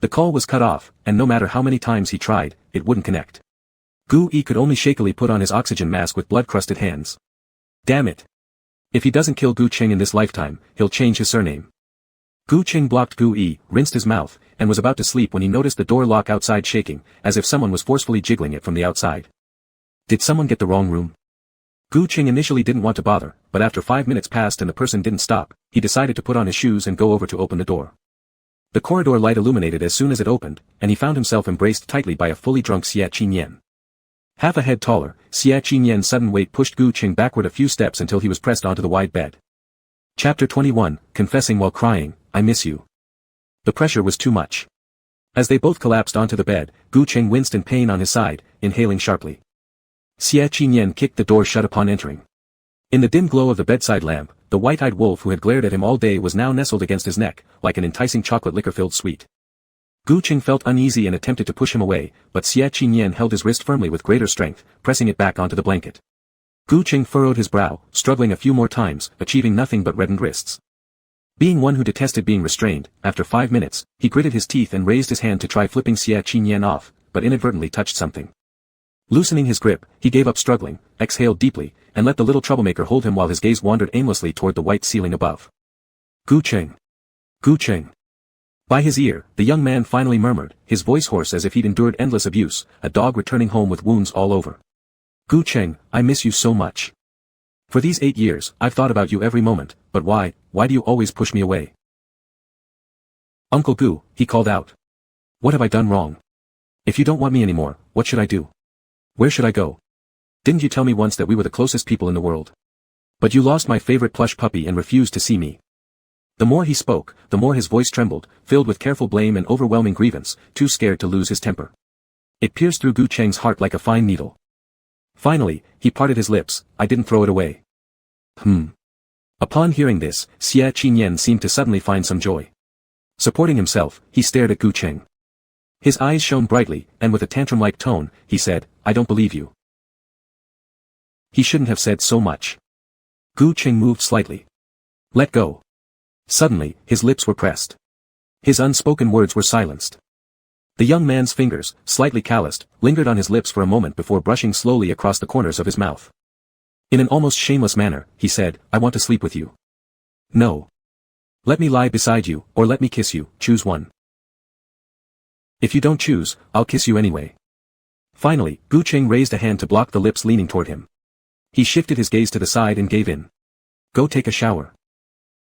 The call was cut off, and no matter how many times he tried, it wouldn't connect. Gu Yi could only shakily put on his oxygen mask with blood-crusted hands. Damn it. If he doesn't kill Gu Qing in this lifetime, he'll change his surname. Gu Qing blocked Gu Yi, rinsed his mouth, and was about to sleep when he noticed the door lock outside shaking, as if someone was forcefully jiggling it from the outside. Did someone get the wrong room? Gu Qing initially didn't want to bother, but after 5 minutes passed and the person didn't stop, he decided to put on his shoes and go over to open the door. The corridor light illuminated as soon as it opened, and he found himself embraced tightly by a fully drunk Xie Qinyan. Half a head taller, Xie Qinyan's sudden weight pushed Gu Qing backward a few steps until he was pressed onto the wide bed. Chapter 21, Confessing while crying, I miss you. The pressure was too much. As they both collapsed onto the bed, Gu Qing winced in pain on his side, inhaling sharply. Xie Qinyan kicked the door shut upon entering. In the dim glow of the bedside lamp, the white-eyed wolf who had glared at him all day was now nestled against his neck, like an enticing chocolate liquor-filled sweet. Gu Qing felt uneasy and attempted to push him away, but Xie Qinyan held his wrist firmly with greater strength, pressing it back onto the blanket. Gu Qing furrowed his brow, struggling a few more times, achieving nothing but reddened wrists. Being one who detested being restrained, after 5 minutes, he gritted his teeth and raised his hand to try flipping Xie Qinyan off, but inadvertently touched something. Loosening his grip, he gave up struggling, exhaled deeply, and let the little troublemaker hold him while his gaze wandered aimlessly toward the white ceiling above. Gu Qing. Gu Qing. By his ear, the young man finally murmured, his voice hoarse as if he'd endured endless abuse, a dog returning home with wounds all over. Gu Qing, I miss you so much. For these 8 years, I've thought about you every moment, but why do you always push me away? Uncle Gu, he called out. What have I done wrong? If you don't want me anymore, what should I do? Where should I go? Didn't you tell me once that we were the closest people in the world? But you lost my favorite plush puppy and refused to see me. The more he spoke, the more his voice trembled, filled with careful blame and overwhelming grievance, too scared to lose his temper. It pierced through Gu Cheng's heart like a fine needle. Finally, he parted his lips, I didn't throw it away. Upon hearing this, Xie Qinyan seemed to suddenly find some joy. Supporting himself, he stared at Gu Cheng. His eyes shone brightly, and with a tantrum-like tone, he said, I don't believe you. He shouldn't have said so much. Gu Cheng moved slightly. Let go. Suddenly, his lips were pressed. His unspoken words were silenced. The young man's fingers, slightly calloused, lingered on his lips for a moment before brushing slowly across the corners of his mouth. In an almost shameless manner, he said, I want to sleep with you. No. Let me lie beside you, or let me kiss you, choose one. If you don't choose, I'll kiss you anyway. Finally, Gu Cheng raised a hand to block the lips leaning toward him. He shifted his gaze to the side and gave in. Go take a shower.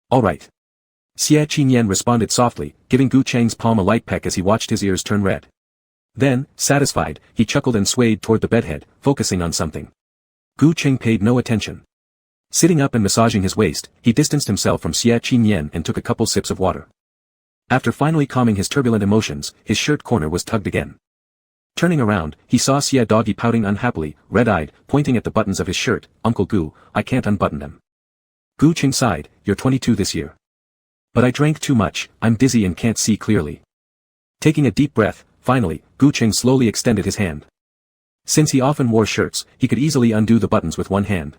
All right. Xie Qinyan responded softly, giving Gu Cheng's palm a light peck as he watched his ears turn red. Then, satisfied, he chuckled and swayed toward the bedhead, focusing on something. Gu Cheng paid no attention. Sitting up and massaging his waist, he distanced himself from Xie Qinyan and took a couple sips of water. After finally calming his turbulent emotions, his shirt corner was tugged again. Turning around, he saw Xie Doggy pouting unhappily, red-eyed, pointing at the buttons of his shirt, Uncle Gu, I can't unbutton them. Gu Cheng sighed, you're 22 this year. But I drank too much, I'm dizzy and can't see clearly. Taking a deep breath, finally, Gu Cheng slowly extended his hand. Since he often wore shirts, he could easily undo the buttons with one hand.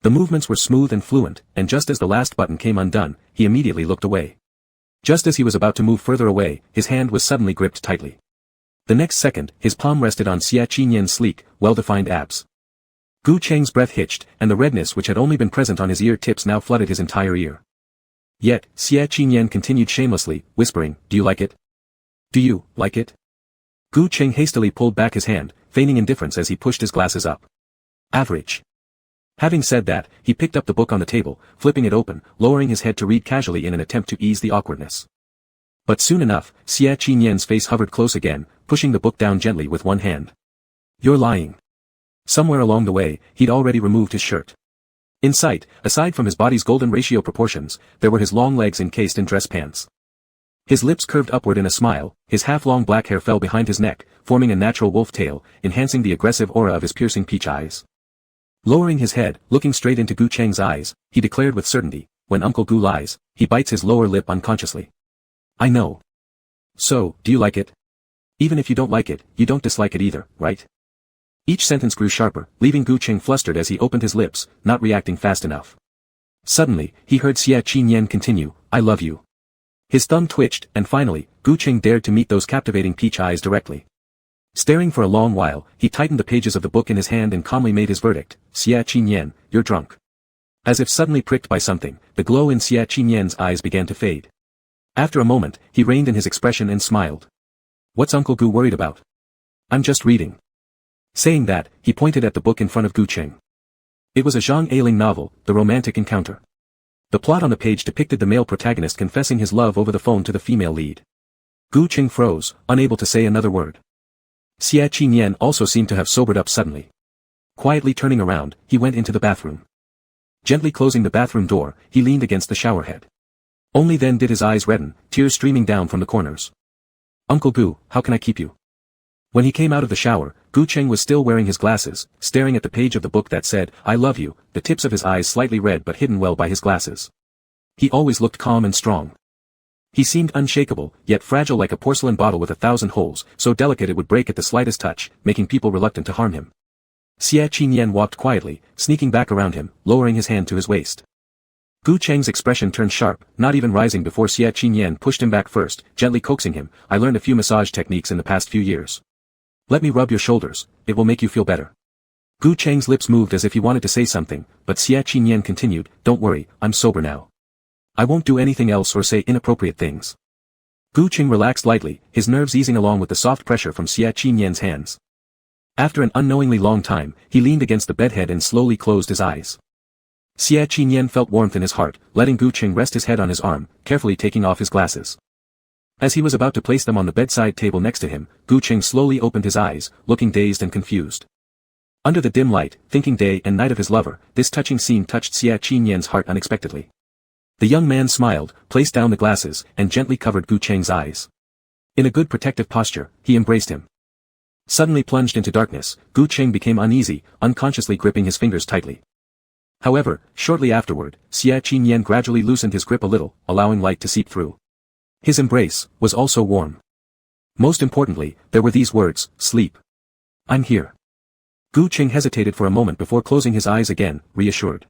The movements were smooth and fluent, and just as the last button came undone, he immediately looked away. Just as he was about to move further away, his hand was suddenly gripped tightly. The next second, his palm rested on Xie Qinyan's sleek, well-defined abs. Gu Cheng's breath hitched, and the redness which had only been present on his ear tips now flooded his entire ear. Yet, Xie Qinyan continued shamelessly, whispering, "Do you like it? Do you like it?" Gu Cheng hastily pulled back his hand, feigning indifference as he pushed his glasses up. Average. Having said that, he picked up the book on the table, flipping it open, lowering his head to read casually in an attempt to ease the awkwardness. But soon enough, Xie Qinyan's face hovered close again, pushing the book down gently with one hand. "You're lying." Somewhere along the way, he'd already removed his shirt. In sight, aside from his body's golden ratio proportions, there were his long legs encased in dress pants. His lips curved upward in a smile, his half-long black hair fell behind his neck, forming a natural wolf tail, enhancing the aggressive aura of his piercing peach eyes. Lowering his head, looking straight into Gu Cheng's eyes, he declared with certainty, "When Uncle Gu lies, he bites his lower lip unconsciously. I know. So, do you like it? Even if you don't like it, you don't dislike it either, right?" Each sentence grew sharper, leaving Gu Cheng flustered as he opened his lips, not reacting fast enough. Suddenly, he heard Xie Qinyan continue, "I love you." His thumb twitched, and finally, Gu Cheng dared to meet those captivating peach eyes directly. Staring for a long while, he tightened the pages of the book in his hand and calmly made his verdict, "Xie Qinyan, you're drunk." As if suddenly pricked by something, the glow in Xie Qinyan's eyes began to fade. After a moment, he reined in his expression and smiled. "What's Uncle Gu worried about? I'm just reading." Saying that, he pointed at the book in front of Gu Cheng. It was a Zhang Ailing novel, The Romantic Encounter. The plot on the page depicted the male protagonist confessing his love over the phone to the female lead. Gu Cheng froze, unable to say another word. Xie Qinyan also seemed to have sobered up suddenly. Quietly turning around, he went into the bathroom. Gently closing the bathroom door, he leaned against the shower head. Only then did his eyes redden, tears streaming down from the corners. "Uncle Gu, how can I keep you?" When he came out of the shower, Gu Cheng was still wearing his glasses, staring at the page of the book that said, "I love you," the tips of his eyes slightly red but hidden well by his glasses. He always looked calm and strong. He seemed unshakable, yet fragile like a porcelain bottle with 1,000 holes, so delicate it would break at the slightest touch, making people reluctant to harm him. Xie Qinyan walked quietly, sneaking back around him, lowering his hand to his waist. Gu Cheng's expression turned sharp, not even rising before Xie Qinyan pushed him back first, gently coaxing him, "I learned a few massage techniques in the past few years. Let me rub your shoulders, it will make you feel better." Gu Cheng's lips moved as if he wanted to say something, but Xie Qinyan continued, "Don't worry, I'm sober now. I won't do anything else or say inappropriate things." Gu Cheng relaxed lightly, his nerves easing along with the soft pressure from Xie Qinyan's hands. After an unknowingly long time, he leaned against the bedhead and slowly closed his eyes. Xie Qinyan felt warmth in his heart, letting Gu Cheng rest his head on his arm, carefully taking off his glasses. As he was about to place them on the bedside table next to him, Gu Cheng slowly opened his eyes, looking dazed and confused. Under the dim light, thinking day and night of his lover, this touching scene touched Xie Qinyan's heart unexpectedly. The young man smiled, placed down the glasses, and gently covered Gu Cheng's eyes. In a good protective posture, he embraced him. Suddenly plunged into darkness, Gu Cheng became uneasy, unconsciously gripping his fingers tightly. However, shortly afterward, Xie Qinyan gradually loosened his grip a little, allowing light to seep through. His embrace was also warm. Most importantly, there were these words, "Sleep. I'm here." Gu Cheng hesitated for a moment before closing his eyes again, reassured.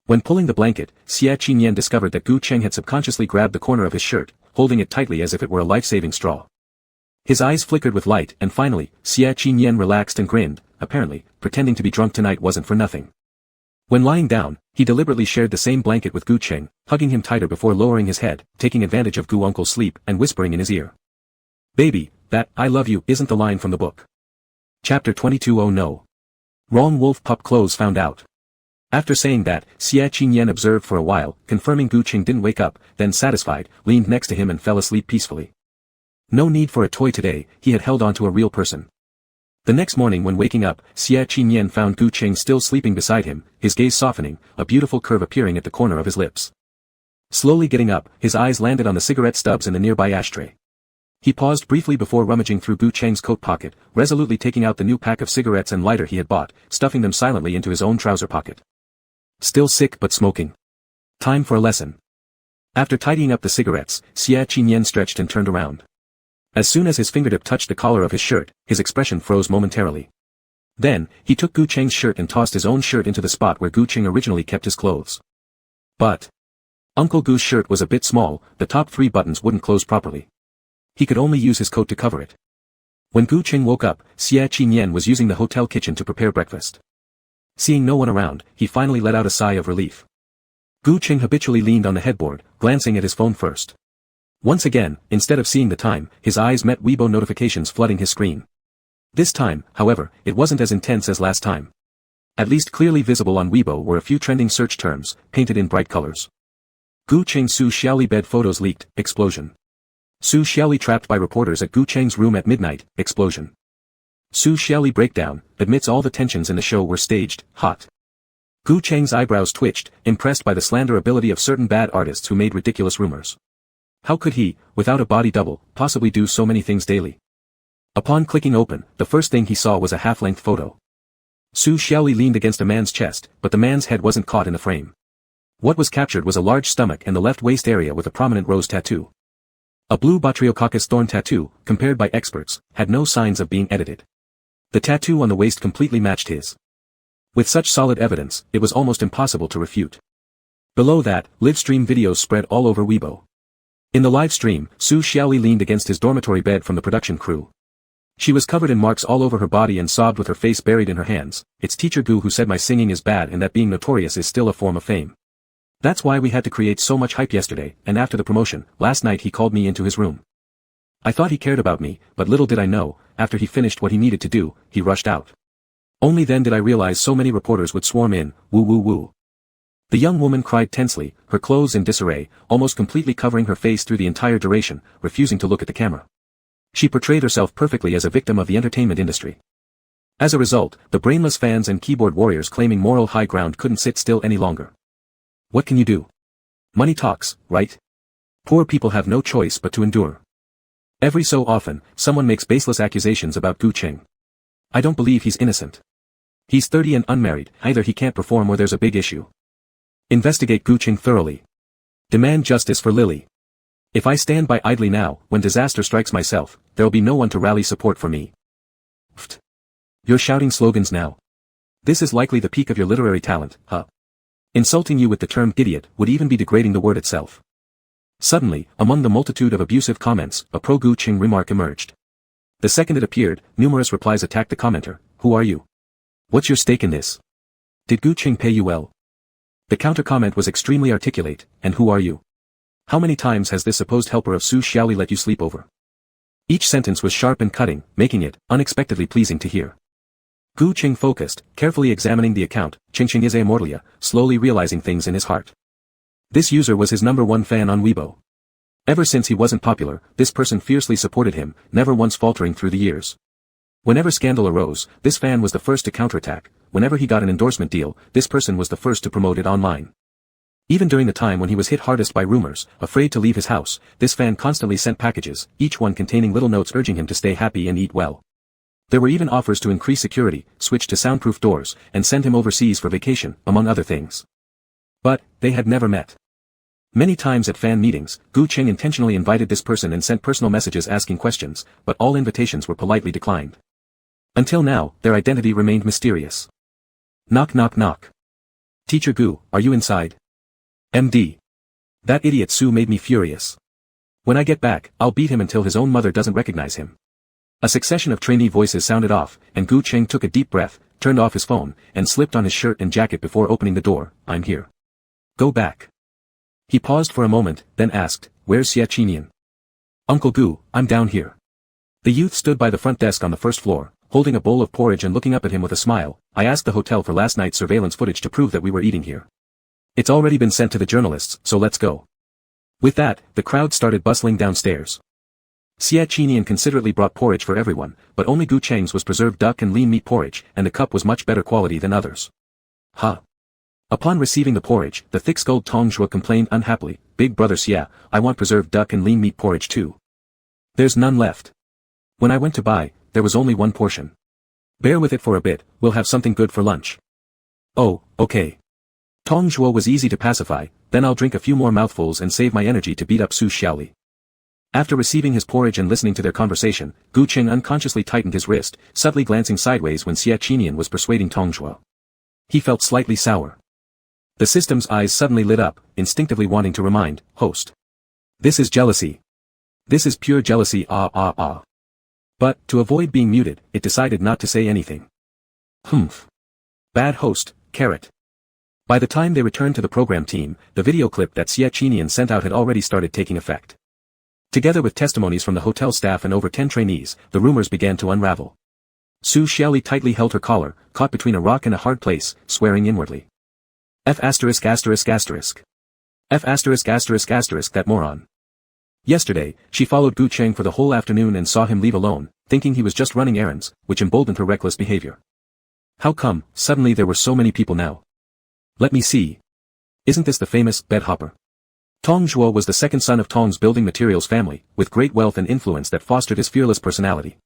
When pulling the blanket, Xie Qinyan discovered that Gu Cheng had subconsciously grabbed the corner of his shirt, holding it tightly as if it were a life-saving straw. His eyes flickered with light and finally, Xie Qinyan relaxed and grinned, apparently, pretending to be drunk tonight wasn't for nothing. When lying down, he deliberately shared the same blanket with Gu Cheng, hugging him tighter before lowering his head, taking advantage of Gu Uncle's sleep and whispering in his ear. "Baby, that 'I love you' isn't the line from the book." Chapter 22. Oh no. Wrong wolf pup clothes found out. After saying that, Xie Qinyan observed for a while, confirming Gu Cheng didn't wake up, then satisfied, leaned next to him and fell asleep peacefully. No need for a toy today, he had held on to a real person. The next morning when waking up, Xie Qinyan found Gu Cheng still sleeping beside him, his gaze softening, a beautiful curve appearing at the corner of his lips. Slowly getting up, his eyes landed on the cigarette stubs in the nearby ashtray. He paused briefly before rummaging through Gu Cheng's coat pocket, resolutely taking out the new pack of cigarettes and lighter he had bought, stuffing them silently into his own trouser pocket. Still sick but smoking. Time for a lesson. After tidying up the cigarettes, Xie Qinyan stretched and turned around. As soon as his fingertip touched the collar of his shirt, his expression froze momentarily. Then, he took Gu Cheng's shirt and tossed his own shirt into the spot where Gu Cheng originally kept his clothes. But Uncle Gu's shirt was a bit small, the top 3 buttons wouldn't close properly. He could only use his coat to cover it. When Gu Cheng woke up, Xie Qinyan was using the hotel kitchen to prepare breakfast. Seeing no one around, he finally let out a sigh of relief. Gu Qing habitually leaned on the headboard, glancing at his phone first. Once again, instead of seeing the time, his eyes met Weibo notifications flooding his screen. This time, however, it wasn't as intense as last time. At least clearly visible on Weibo were a few trending search terms, painted in bright colors. Gu Qing Su Xiaoli bed photos leaked, explosion. Su Xiaoli trapped by reporters at Gu Cheng's room at midnight, explosion. Su Xiaoli breakdown, admits all the tensions in the show were staged, hot. Gu Cheng's eyebrows twitched, impressed by the slander ability of certain bad artists who made ridiculous rumors. How could he, without a body double, possibly do so many things daily? Upon clicking open, the first thing he saw was a half-length photo. Su Xiaoli leaned against a man's chest, but the man's head wasn't caught in the frame. What was captured was a large stomach and the left waist area with a prominent rose tattoo. A blue Botryococcus thorn tattoo, compared by experts, had no signs of being edited. The tattoo on the waist completely matched his. With such solid evidence, it was almost impossible to refute. Below that, live stream videos spread all over Weibo. In the live stream, Su Xiaoli leaned against his dormitory bed from the production crew. She was covered in marks all over her body and sobbed with her face buried in her hands. It's teacher Gu who said my singing is bad and that being notorious is still a form of fame. That's why we had to create so much hype yesterday, and after the promotion, last night he called me into his room. I thought he cared about me, but little did I know, after he finished what he needed to do, he rushed out. Only then did I realize so many reporters would swarm in, woo woo woo. The young woman cried tensely, her clothes in disarray, almost completely covering her face through the entire duration, refusing to look at the camera. She portrayed herself perfectly as a victim of the entertainment industry. As a result, the brainless fans and keyboard warriors claiming moral high ground couldn't sit still any longer. What can you do? Money talks, right? Poor people have no choice but to endure. Every so often, someone makes baseless accusations about Gu Qing. I don't believe he's innocent. He's 30 and unmarried, either he can't perform or there's a big issue. Investigate Gu Qing thoroughly. Demand justice for Lily. If I stand by idly now, when disaster strikes myself, there'll be no one to rally support for me. Pfft. You're shouting slogans now. This is likely the peak of your literary talent, huh? Insulting you with the term idiot would even be degrading the word itself. Suddenly, among the multitude of abusive comments, a pro-Gu Qing remark emerged. The second it appeared, numerous replies attacked the commenter. Who are you? What's your stake in this? Did Gu Qing pay you well? The counter-comment was extremely articulate, and who are you? How many times has this supposed helper of Su Xiaoli let you sleep over? Each sentence was sharp and cutting, making it unexpectedly pleasing to hear. Gu Qing focused, carefully examining the account, Qing is immortalia, slowly realizing things in his heart. This user was his #1 fan on Weibo. Ever since he wasn't popular, this person fiercely supported him, never once faltering through the years. Whenever scandal arose, this fan was the first to counterattack. Whenever he got an endorsement deal, this person was the first to promote it online. Even during the time when he was hit hardest by rumors, afraid to leave his house, this fan constantly sent packages, each one containing little notes urging him to stay happy and eat well. There were even offers to increase security, switch to soundproof doors, and send him overseas for vacation, among other things. But, they had never met. Many times at fan meetings, Gu Qing intentionally invited this person and sent personal messages asking questions, but all invitations were politely declined. Until now, their identity remained mysterious. Knock knock knock. Teacher Gu, are you inside? MD. That idiot Su made me furious. When I get back, I'll beat him until his own mother doesn't recognize him. A succession of trainee voices sounded off, and Gu Qing took a deep breath, turned off his phone, and slipped on his shirt and jacket before opening the door. I'm here. Go back. He paused for a moment, then asked, where's Xia Qinian? Uncle Gu, I'm down here. The youth stood by the front desk on the first floor, holding a bowl of porridge and looking up at him with a smile. I asked the hotel for last night's surveillance footage to prove that we were eating here. It's already been sent to the journalists, so let's go. With that, the crowd started bustling downstairs. Xia Qinian considerately brought porridge for everyone, but only Gu Cheng's was preserved duck and lean meat porridge, and the cup was much better quality than others. Huh. Upon receiving the porridge, the thick-skulled Tong Zhuo complained unhappily, Big brother Xia, I want preserved duck and lean meat porridge too. There's none left. When I went to buy, there was only one portion. Bear with it for a bit, we'll have something good for lunch. Oh, okay. Tong Zhuo was easy to pacify, then I'll drink a few more mouthfuls and save my energy to beat up Su Xiaoli. After receiving his porridge and listening to their conversation, Gu Qing unconsciously tightened his wrist, subtly glancing sideways when Xia Qinian was persuading Tong Zhuo. He felt slightly sour. The system's eyes suddenly lit up, instinctively wanting to remind, host. This is jealousy. This is pure jealousy But, to avoid being muted, it decided not to say anything. Humph. Bad host, carrot. By the time they returned to the program team, the video clip that Xie Qinian sent out had already started taking effect. Together with testimonies from the hotel staff and over 10 trainees, the rumors began to unravel. Su Xiaoli tightly held her collar, caught between a rock and a hard place, swearing inwardly. F********. F*******, that moron. Yesterday, she followed Gu Cheng for the whole afternoon and saw him leave alone, thinking he was just running errands, which emboldened her reckless behavior. How come, suddenly there were so many people now? Let me see. Isn't this the famous bed hopper? Tong Zhuo was the second son of Tong's building materials family, with great wealth and influence that fostered his fearless personality.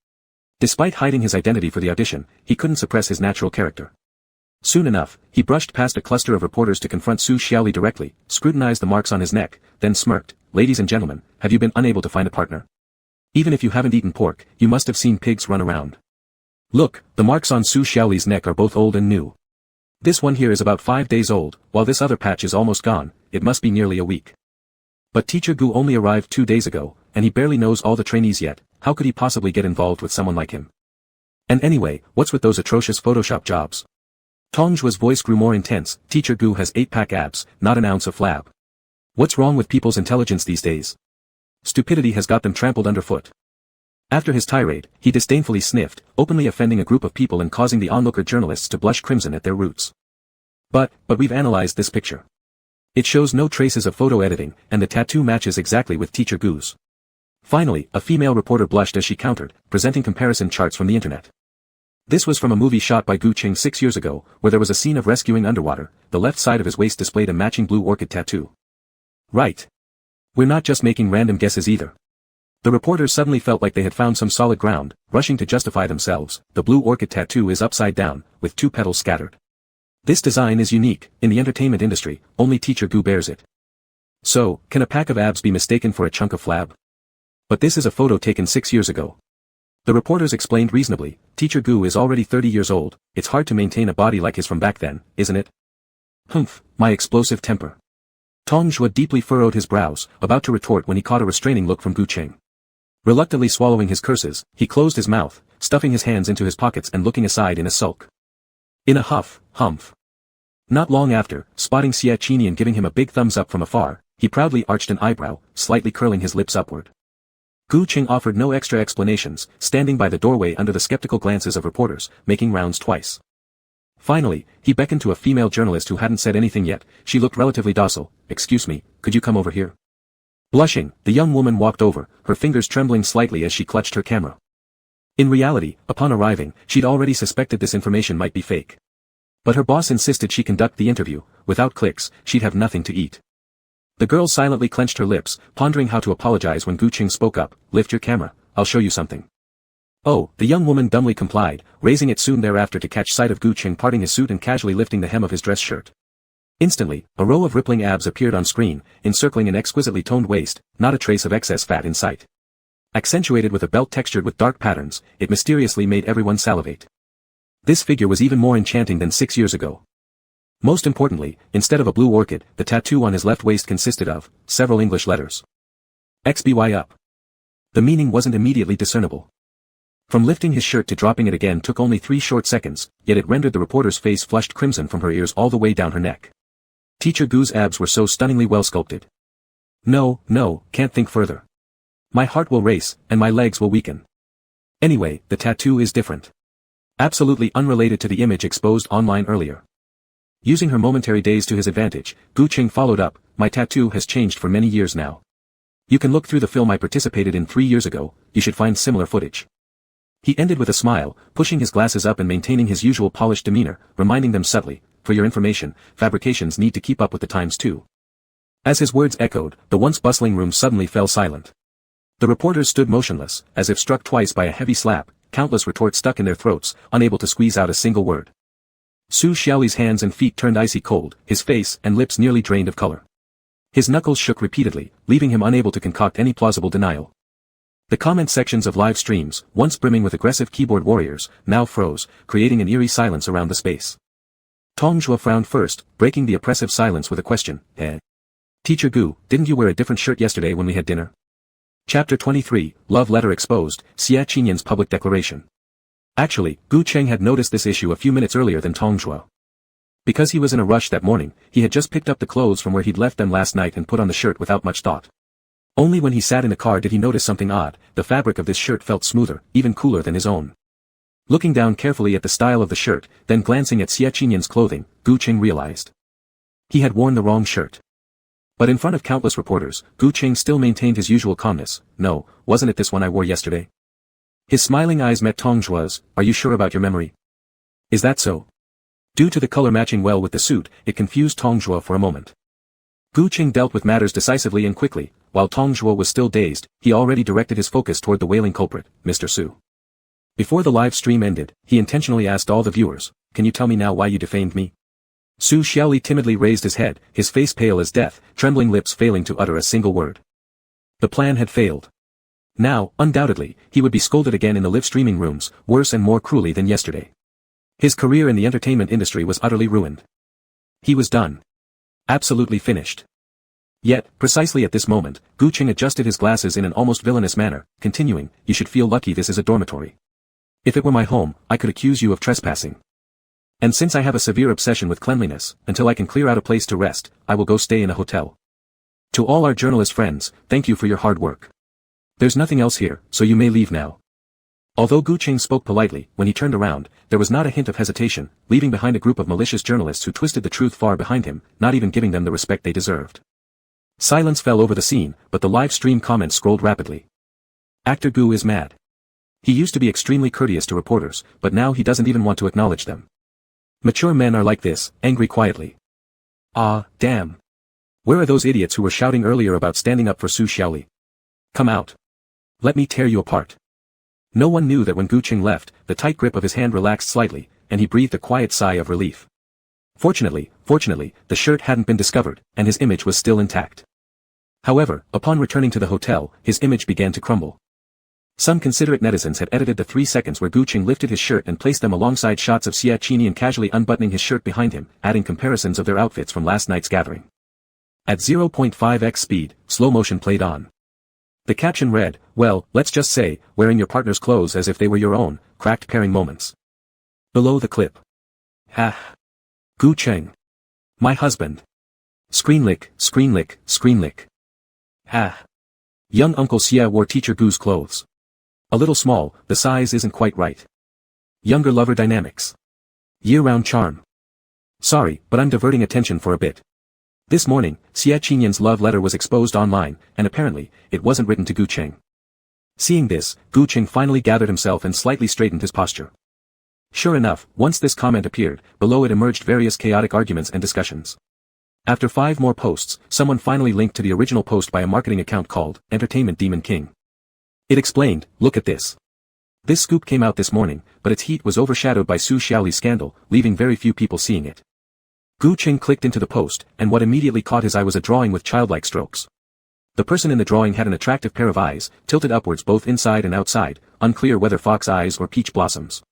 Despite hiding his identity for the audition, he couldn't suppress his natural character. Soon enough, he brushed past a cluster of reporters to confront Su Xiaoli directly, scrutinized the marks on his neck, then smirked. Ladies and gentlemen, have you been unable to find a partner? Even if you haven't eaten pork, you must have seen pigs run around. Look, the marks on Su Xiaoli's neck are both old and new. This one here is about 5 days old, while this other patch is almost gone. It must be nearly a week. But Teacher Gu only arrived 2 days ago, and he barely knows all the trainees yet. How could he possibly get involved with someone like him? And anyway, what's with those atrocious Photoshop jobs? Tong Zhuo's voice grew more intense. Teacher Gu has 8-pack abs, not an ounce of flab. What's wrong with people's intelligence these days? Stupidity has got them trampled underfoot. After his tirade, he disdainfully sniffed, openly offending a group of people and causing the onlooker journalists to blush crimson at their roots. But we've analyzed this picture. It shows no traces of photo editing, and the tattoo matches exactly with Teacher Gu's. Finally, a female reporter blushed as she countered, presenting comparison charts from the internet. This was from a movie shot by Gu Cheng 6 years ago, where there was a scene of rescuing underwater. The left side of his waist displayed a matching blue orchid tattoo. Right. We're not just making random guesses either. The reporters suddenly felt like they had found some solid ground, rushing to justify themselves. The blue orchid tattoo is upside down, with 2 petals scattered. This design is unique. In the entertainment industry, only Teacher Gu bears it. So, can a pack of abs be mistaken for a chunk of flab? But this is a photo taken 6 years ago. The reporters explained reasonably. Teacher Gu is already 30 years old. It's hard to maintain a body like his from back then, isn't it? Humph, my explosive temper. Tong Zhuo deeply furrowed his brows, about to retort when he caught a restraining look from Gu Cheng. Reluctantly swallowing his curses, he closed his mouth, stuffing his hands into his pockets and looking aside in a sulk. In a huff, humph. Not long after, spotting Xie Qinian giving him a big thumbs up from afar, he proudly arched an eyebrow, slightly curling his lips upward. Gu Cheng offered no extra explanations, standing by the doorway under the skeptical glances of reporters, making rounds twice. Finally, he beckoned to a female journalist who hadn't said anything yet. She looked relatively docile. Excuse me, could you come over here? Blushing, the young woman walked over, her fingers trembling slightly as she clutched her camera. In reality, upon arriving, she'd already suspected this information might be fake. But her boss insisted she conduct the interview. Without clicks, she'd have nothing to eat. The girl silently clenched her lips, pondering how to apologize when Gu Cheng spoke up. Lift your camera, I'll show you something. Oh, the young woman dumbly complied, raising it soon thereafter to catch sight of Gu Cheng parting his suit and casually lifting the hem of his dress shirt. Instantly, a row of rippling abs appeared on screen, encircling an exquisitely toned waist, not a trace of excess fat in sight. Accentuated with a belt textured with dark patterns, it mysteriously made everyone salivate. This figure was even more enchanting than 6 years ago. Most importantly, instead of a blue orchid, the tattoo on his left waist consisted of several English letters. XBY up. The meaning wasn't immediately discernible. From lifting his shirt to dropping it again took only 3 short seconds, yet it rendered the reporter's face flushed crimson from her ears all the way down her neck. Teacher Gu's abs were so stunningly well sculpted. No, can't think further. My heart will race, and my legs will weaken. Anyway, the tattoo is different. Absolutely unrelated to the image exposed online earlier. Using her momentary daze to his advantage, Gu Cheng followed up, my tattoo has changed for many years now. You can look through the film I participated in 3 years ago, you should find similar footage. He ended with a smile, pushing his glasses up and maintaining his usual polished demeanor, reminding them subtly, for your information, fabrications need to keep up with the times too. As his words echoed, the once bustling room suddenly fell silent. The reporters stood motionless, as if struck twice by a heavy slap, countless retorts stuck in their throats, unable to squeeze out a single word. Su Xiaoli's hands and feet turned icy cold, his face and lips nearly drained of color. His knuckles shook repeatedly, leaving him unable to concoct any plausible denial. The comment sections of live streams, once brimming with aggressive keyboard warriors, now froze, creating an eerie silence around the space. Tong Zhuo frowned first, breaking the oppressive silence with a question. Teacher Gu, didn't you wear a different shirt yesterday when we had dinner? Chapter 23, Love Letter Exposed, Xie Qinian's Public Declaration. Actually, Gu Cheng had noticed this issue a few minutes earlier than Tong Zhuo. Because he was in a rush that morning, he had just picked up the clothes from where he'd left them last night and put on the shirt without much thought. Only when he sat in the car did he notice something odd. The fabric of this shirt felt smoother, even cooler than his own. Looking down carefully at the style of the shirt, then glancing at Xie Qinyan's clothing, Gu Qing realized he had worn the wrong shirt. But in front of countless reporters, Gu Qing still maintained his usual calmness. No, wasn't it this one I wore yesterday? His smiling eyes met Tong Zhuo's. Are you sure about your memory? Is that so? Due to the color matching well with the suit, it confused Tong Zhuo for a moment. Gu Qing dealt with matters decisively and quickly. While Tong Zhuo was still dazed, he already directed his focus toward the wailing culprit, Mr. Su. Before the live stream ended, he intentionally asked all the viewers, "Can you tell me now why you defamed me?" Su Xiaoli timidly raised his head, his face pale as death, trembling lips failing to utter a single word. The plan had failed. Now, undoubtedly, he would be scolded again in the live streaming rooms, worse and more cruelly than yesterday. His career in the entertainment industry was utterly ruined. He was done. Absolutely finished. Yet, precisely at this moment, Gu Qing adjusted his glasses in an almost villainous manner, continuing, "You should feel lucky this is a dormitory. If it were my home, I could accuse you of trespassing. And since I have a severe obsession with cleanliness, until I can clear out a place to rest, I will go stay in a hotel. To all our journalist friends, thank you for your hard work. There's nothing else here, so you may leave now." Although Gu Qing spoke politely, when he turned around, there was not a hint of hesitation, leaving behind a group of malicious journalists who twisted the truth far behind him, not even giving them the respect they deserved. Silence fell over the scene, but the live stream comments scrolled rapidly. Actor Gu is mad. He used to be extremely courteous to reporters, but now he doesn't even want to acknowledge them. Mature men are like this, angry quietly. Ah, damn. Where are those idiots who were shouting earlier about standing up for Su Xiaoli? Come out. Let me tear you apart. No one knew that when Gu Qing left, the tight grip of his hand relaxed slightly, and he breathed a quiet sigh of relief. Fortunately, the shirt hadn't been discovered, and his image was still intact. However, upon returning to the hotel, his image began to crumble. Some considerate netizens had edited the 3 seconds where Gu Qing lifted his shirt and placed them alongside shots of Xie Qinyan casually unbuttoning his shirt behind him, adding comparisons of their outfits from last night's gathering. At 0.5x speed, slow motion played on. The caption read, "Well, let's just say, wearing your partner's clothes as if they were your own, cracked pairing moments." Below the clip. Ha. Gu Qing. My husband. Screen lick, screen lick, screen lick. Ha. Young Uncle Xie wore teacher Gu's clothes. A little small, the size isn't quite right. Younger lover dynamics. Year-round charm. Sorry, but I'm diverting attention for a bit. This morning, Xie Qinyan's love letter was exposed online, and apparently, it wasn't written to Gu Qing. Seeing this, Gu Qing finally gathered himself and slightly straightened his posture. Sure enough, once this comment appeared, below it emerged various chaotic arguments and discussions. After 5 more posts, someone finally linked to the original post by a marketing account called Entertainment Demon King. It explained, "Look at this. This scoop came out this morning, but its heat was overshadowed by Su Xiaoli's scandal, leaving very few people seeing it." Gu Qing clicked into the post, and what immediately caught his eye was a drawing with childlike strokes. The person in the drawing had an attractive pair of eyes, tilted upwards both inside and outside, unclear whether fox eyes or peach blossoms.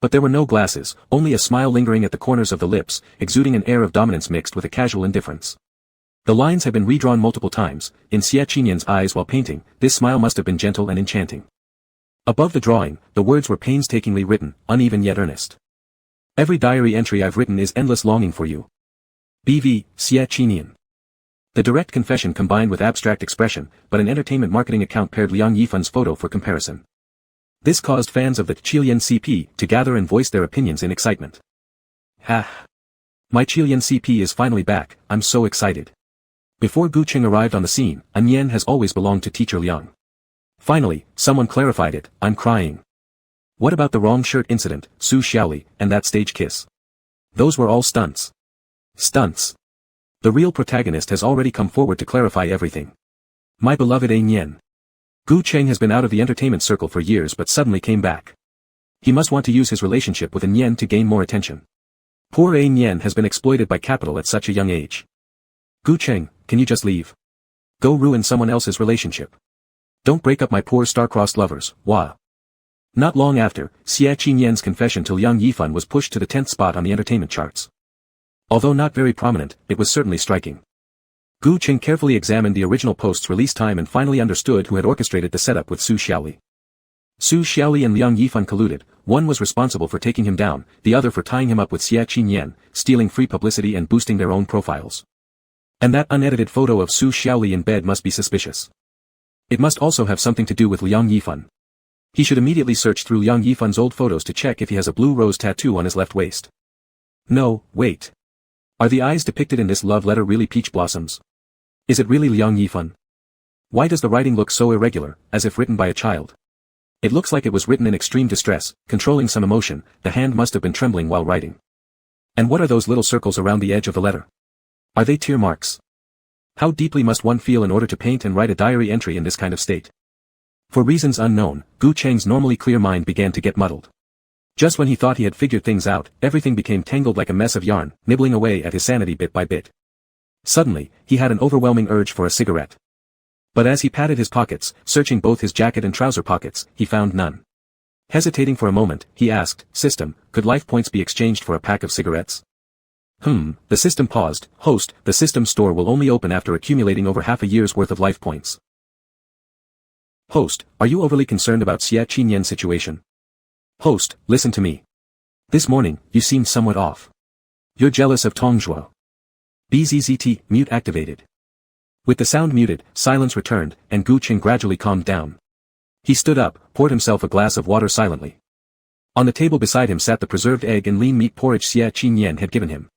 But there were no glasses, only a smile lingering at the corners of the lips, exuding an air of dominance mixed with a casual indifference. The lines had been redrawn multiple times. In Xie Qinyan's eyes while painting, this smile must have been gentle and enchanting. Above the drawing, the words were painstakingly written, uneven yet earnest. "Every diary entry I've written is endless longing for you. BV, Xie Qinyan." The direct confession combined with abstract expression, but an entertainment marketing account paired Liang Yifan's photo for comparison. This caused fans of the Qilian CP to gather and voice their opinions in excitement. Ha! My Qilian CP is finally back, I'm so excited. Before Gu Qing arrived on the scene, An has always belonged to teacher Liang. Finally, someone clarified it, I'm crying. What about the wrong shirt incident, Su Xiaoli, and that stage kiss? Those were all stunts. Stunts. The real protagonist has already come forward to clarify everything. My beloved An. Gu Qing has been out of the entertainment circle for years but suddenly came back. He must want to use his relationship with An to gain more attention. Poor An has been exploited by capital at such a young age. Gu Qing, can you just leave? Go ruin someone else's relationship. Don't break up my poor star-crossed lovers, wah. Not long after, Xie Qinyan's confession to Liang Yifan was pushed to the 10th spot on the entertainment charts. Although not very prominent, it was certainly striking. Gu Qing carefully examined the original post's release time and finally understood who had orchestrated the setup with Su Xiaoli. Su Xiaoli and Liang Yifan colluded, one was responsible for taking him down, the other for tying him up with Xie Qinyan, stealing free publicity and boosting their own profiles. And that unedited photo of Su Xiaoli in bed must be suspicious. It must also have something to do with Liang Yifan. He should immediately search through Liang Yifan's old photos to check if he has a blue rose tattoo on his left waist. No, wait. Are the eyes depicted in this love letter really peach blossoms? Is it really Liang Yifan? Why does the writing look so irregular, as if written by a child? It looks like it was written in extreme distress, controlling some emotion. The hand must have been trembling while writing. And what are those little circles around the edge of the letter? Are they tear marks? How deeply must one feel in order to paint and write a diary entry in this kind of state? For reasons unknown, Gu Cheng's normally clear mind began to get muddled. Just when he thought he had figured things out, everything became tangled like a mess of yarn, nibbling away at his sanity bit by bit. Suddenly, he had an overwhelming urge for a cigarette. But as he patted his pockets, searching both his jacket and trouser pockets, he found none. Hesitating for a moment, he asked, "System, could life points be exchanged for a pack of cigarettes?" The system paused. "Host, the system store will only open after accumulating over half a year's worth of life points." Host, are you overly concerned about Xie Qinyan's situation? Host, listen to me. This morning, you seemed somewhat off. You're jealous of Tongzhuo. BZZT, mute activated. With the sound muted, silence returned, and Gu Cheng gradually calmed down. He stood up, poured himself a glass of water silently. On the table beside him sat the preserved egg and lean meat porridge Xie Qinyan had given him.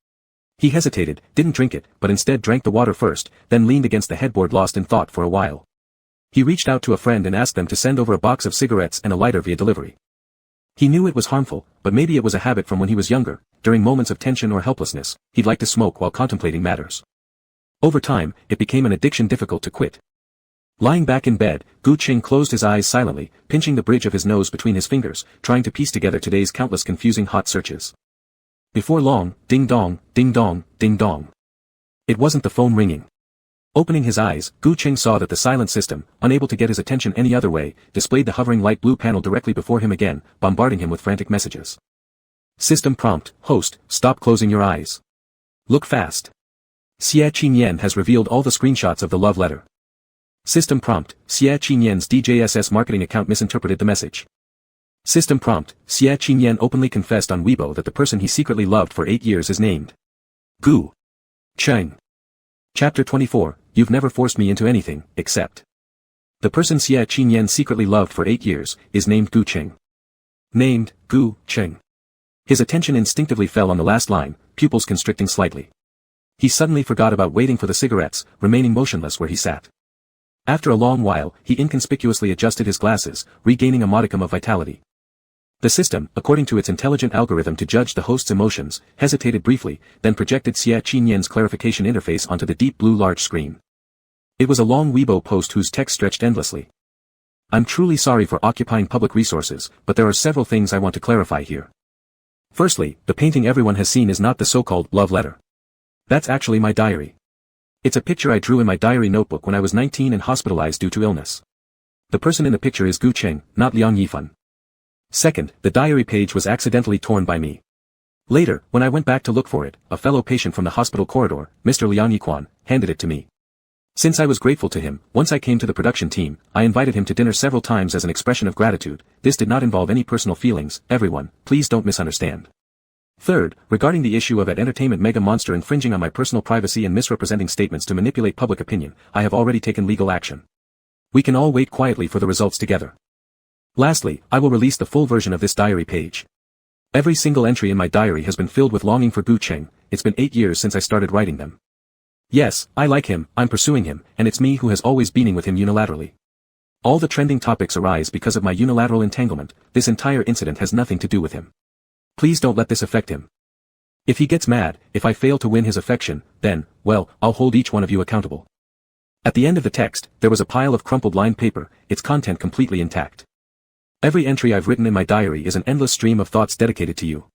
He hesitated, didn't drink it, but instead drank the water first, then leaned against the headboard lost in thought for a while. He reached out to a friend and asked them to send over a box of cigarettes and a lighter via delivery. He knew it was harmful, but maybe it was a habit from when he was younger. During moments of tension or helplessness, he'd like to smoke while contemplating matters. Over time, it became an addiction difficult to quit. Lying back in bed, Gu Cheng closed his eyes silently, pinching the bridge of his nose between his fingers, trying to piece together today's countless confusing hot searches. Before long, ding dong, ding dong, ding dong. It wasn't the phone ringing. Opening his eyes, Gu Cheng saw that the silent system, unable to get his attention any other way, displayed the hovering light blue panel directly before him again, bombarding him with frantic messages. System prompt, host, stop closing your eyes. Look fast. Xie Qinyan has revealed all the screenshots of the love letter. System prompt, Xie Qinyan's DJSS marketing account misinterpreted the message. System prompt, Xie Qinyan openly confessed on Weibo that the person he secretly loved for 8 years is named Gu Cheng. Chapter 24, You've never forced me into anything, except. The person Xie Qinyan secretly loved for 8 years, is named Gu Cheng. Named, Gu Cheng. His attention instinctively fell on the last line, pupils constricting slightly. He suddenly forgot about waiting for the cigarettes, remaining motionless where he sat. After a long while, he inconspicuously adjusted his glasses, regaining a modicum of vitality. The system, according to its intelligent algorithm to judge the host's emotions, hesitated briefly, then projected Xie Qinyan's clarification interface onto the deep blue large screen. It was a long Weibo post whose text stretched endlessly. I'm truly sorry for occupying public resources, but there are several things I want to clarify here. Firstly, the painting everyone has seen is not the so-called love letter. That's actually my diary. It's a picture I drew in my diary notebook when I was 19 and hospitalized due to illness. The person in the picture is Gu Cheng, not Liang Yifan. Second, the diary page was accidentally torn by me. Later, when I went back to look for it, a fellow patient from the hospital corridor, Mr. Liang Yiquan, handed it to me. Since I was grateful to him, once I came to the production team, I invited him to dinner several times as an expression of gratitude. This did not involve any personal feelings, everyone, please don't misunderstand. Third, regarding the issue of an entertainment mega monster infringing on my personal privacy and misrepresenting statements to manipulate public opinion, I have already taken legal action. We can all wait quietly for the results together. Lastly, I will release the full version of this diary page. Every single entry in my diary has been filled with longing for Gu Cheng. It's been 8 years since I started writing them. Yes, I like him, I'm pursuing him, and it's me who has always been with him unilaterally. All the trending topics arise because of my unilateral entanglement. This entire incident has nothing to do with him. Please don't let this affect him. If he gets mad, if I fail to win his affection, then, well, I'll hold each one of you accountable. At the end of the text, there was a pile of crumpled lined paper, its content completely intact. Every entry I've written in my diary is an endless stream of thoughts dedicated to you.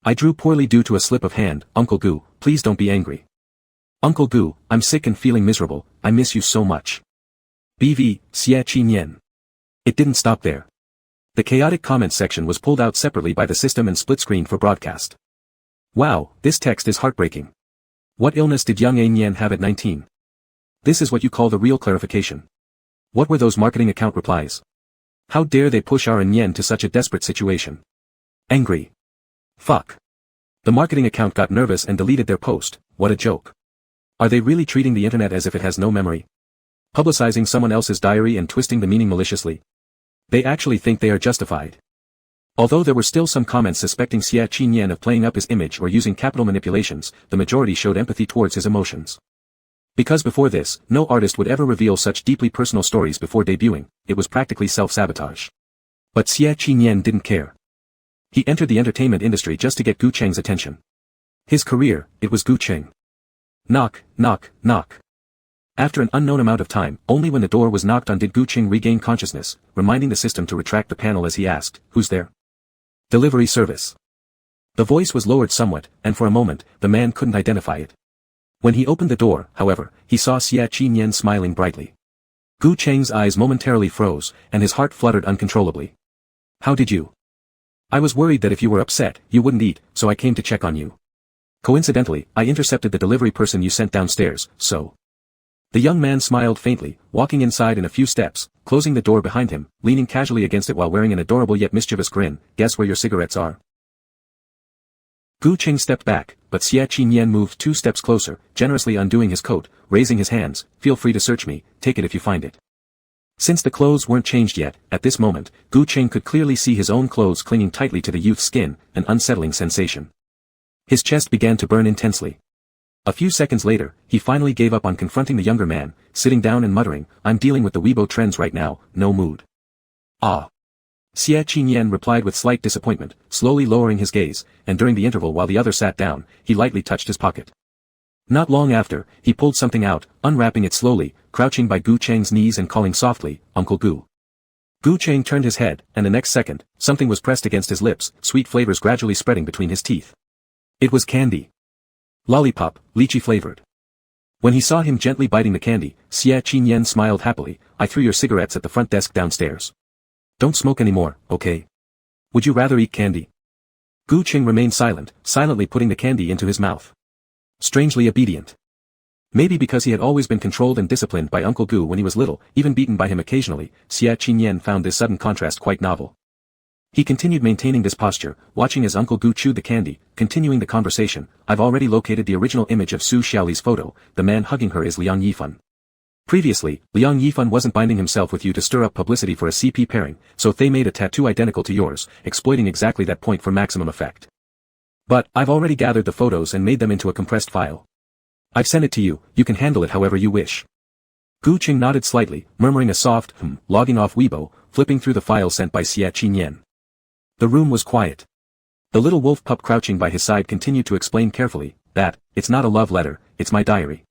I drew poorly due to a slip of hand. Uncle Gu, please don't be angry. Uncle Gu, I'm sick and feeling miserable, I miss you so much. BV, Xie Qinyan. It didn't stop there. The chaotic comments section was pulled out separately by the system and split screen for broadcast. Wow, this text is heartbreaking. What illness did young Nian have at 19? This is what you call the real clarification. What were those marketing account replies? How dare they push our Nian to such a desperate situation? Angry. Fuck. The marketing account got nervous and deleted their post. What a joke. Are they really treating the internet as if it has no memory? Publicizing someone else's diary and twisting the meaning maliciously? They actually think they are justified. Although there were still some comments suspecting Xia Qinyan of playing up his image or using capital manipulations, the majority showed empathy towards his emotions. Because before this, no artist would ever reveal such deeply personal stories before debuting, it was practically self-sabotage. But Xia Qinyan didn't care. He entered the entertainment industry just to get Gu Cheng's attention. His career, it was Gu Cheng. Knock, knock, knock. After an unknown amount of time, only when the door was knocked on did Gu Cheng regain consciousness, reminding the system to retract the panel as he asked, "Who's there?" "Delivery service." The voice was lowered somewhat, and for a moment, the man couldn't identify it. When he opened the door, however, he saw Xia Qinyan smiling brightly. Gu Cheng's eyes momentarily froze, and his heart fluttered uncontrollably. "How did you?" "I was worried that if you were upset, you wouldn't eat, so I came to check on you. Coincidentally, I intercepted the delivery person you sent downstairs, so." The young man smiled faintly, walking inside in a few steps, closing the door behind him, leaning casually against it while wearing an adorable yet mischievous grin. "Guess where your cigarettes are?" Gu Cheng stepped back, but Xia Qinyan moved 2 steps closer, generously undoing his coat, raising his hands. "Feel free to search me, take it if you find it." Since the clothes weren't changed yet, at this moment, Gu Cheng could clearly see his own clothes clinging tightly to the youth's skin, an unsettling sensation. His chest began to burn intensely. A few seconds later, he finally gave up on confronting the younger man, sitting down and muttering, "I'm dealing with the Weibo trends right now, no mood." "Ah." Xia Qinyan replied with slight disappointment, slowly lowering his gaze, and during the interval while the other sat down, he lightly touched his pocket. Not long after, he pulled something out, unwrapping it slowly, crouching by Gu Cheng's knees and calling softly, "Uncle Gu." Gu Cheng turned his head, and the next second, something was pressed against his lips, sweet flavors gradually spreading between his teeth. It was candy. Lollipop, lychee flavored. When he saw him gently biting the candy, Xia Qinyan smiled happily. "I threw your cigarettes at the front desk downstairs. Don't smoke anymore, okay? Would you rather eat candy?" Gu Cheng remained silent, silently putting the candy into his mouth. Strangely obedient. Maybe because he had always been controlled and disciplined by Uncle Gu when he was little, even beaten by him occasionally, Xia Qinyan found this sudden contrast quite novel. He continued maintaining this posture, watching as Uncle Gu chewed the candy, continuing the conversation. "I've already located the original image of Su Xiaoli's photo, the man hugging her is Liang Yifan. Previously, Liang Yifan wasn't binding himself with you to stir up publicity for a CP pairing, so they made a tattoo identical to yours, exploiting exactly that point for maximum effect. But, I've already gathered the photos and made them into a compressed file. I've sent it to you, you can handle it however you wish." Gu Cheng nodded slightly, murmuring a soft, logging off Weibo, flipping through the file sent by Xia Qinyan. The room was quiet. The little wolf pup crouching by his side continued to explain carefully, that, "It's not a love letter, it's my diary.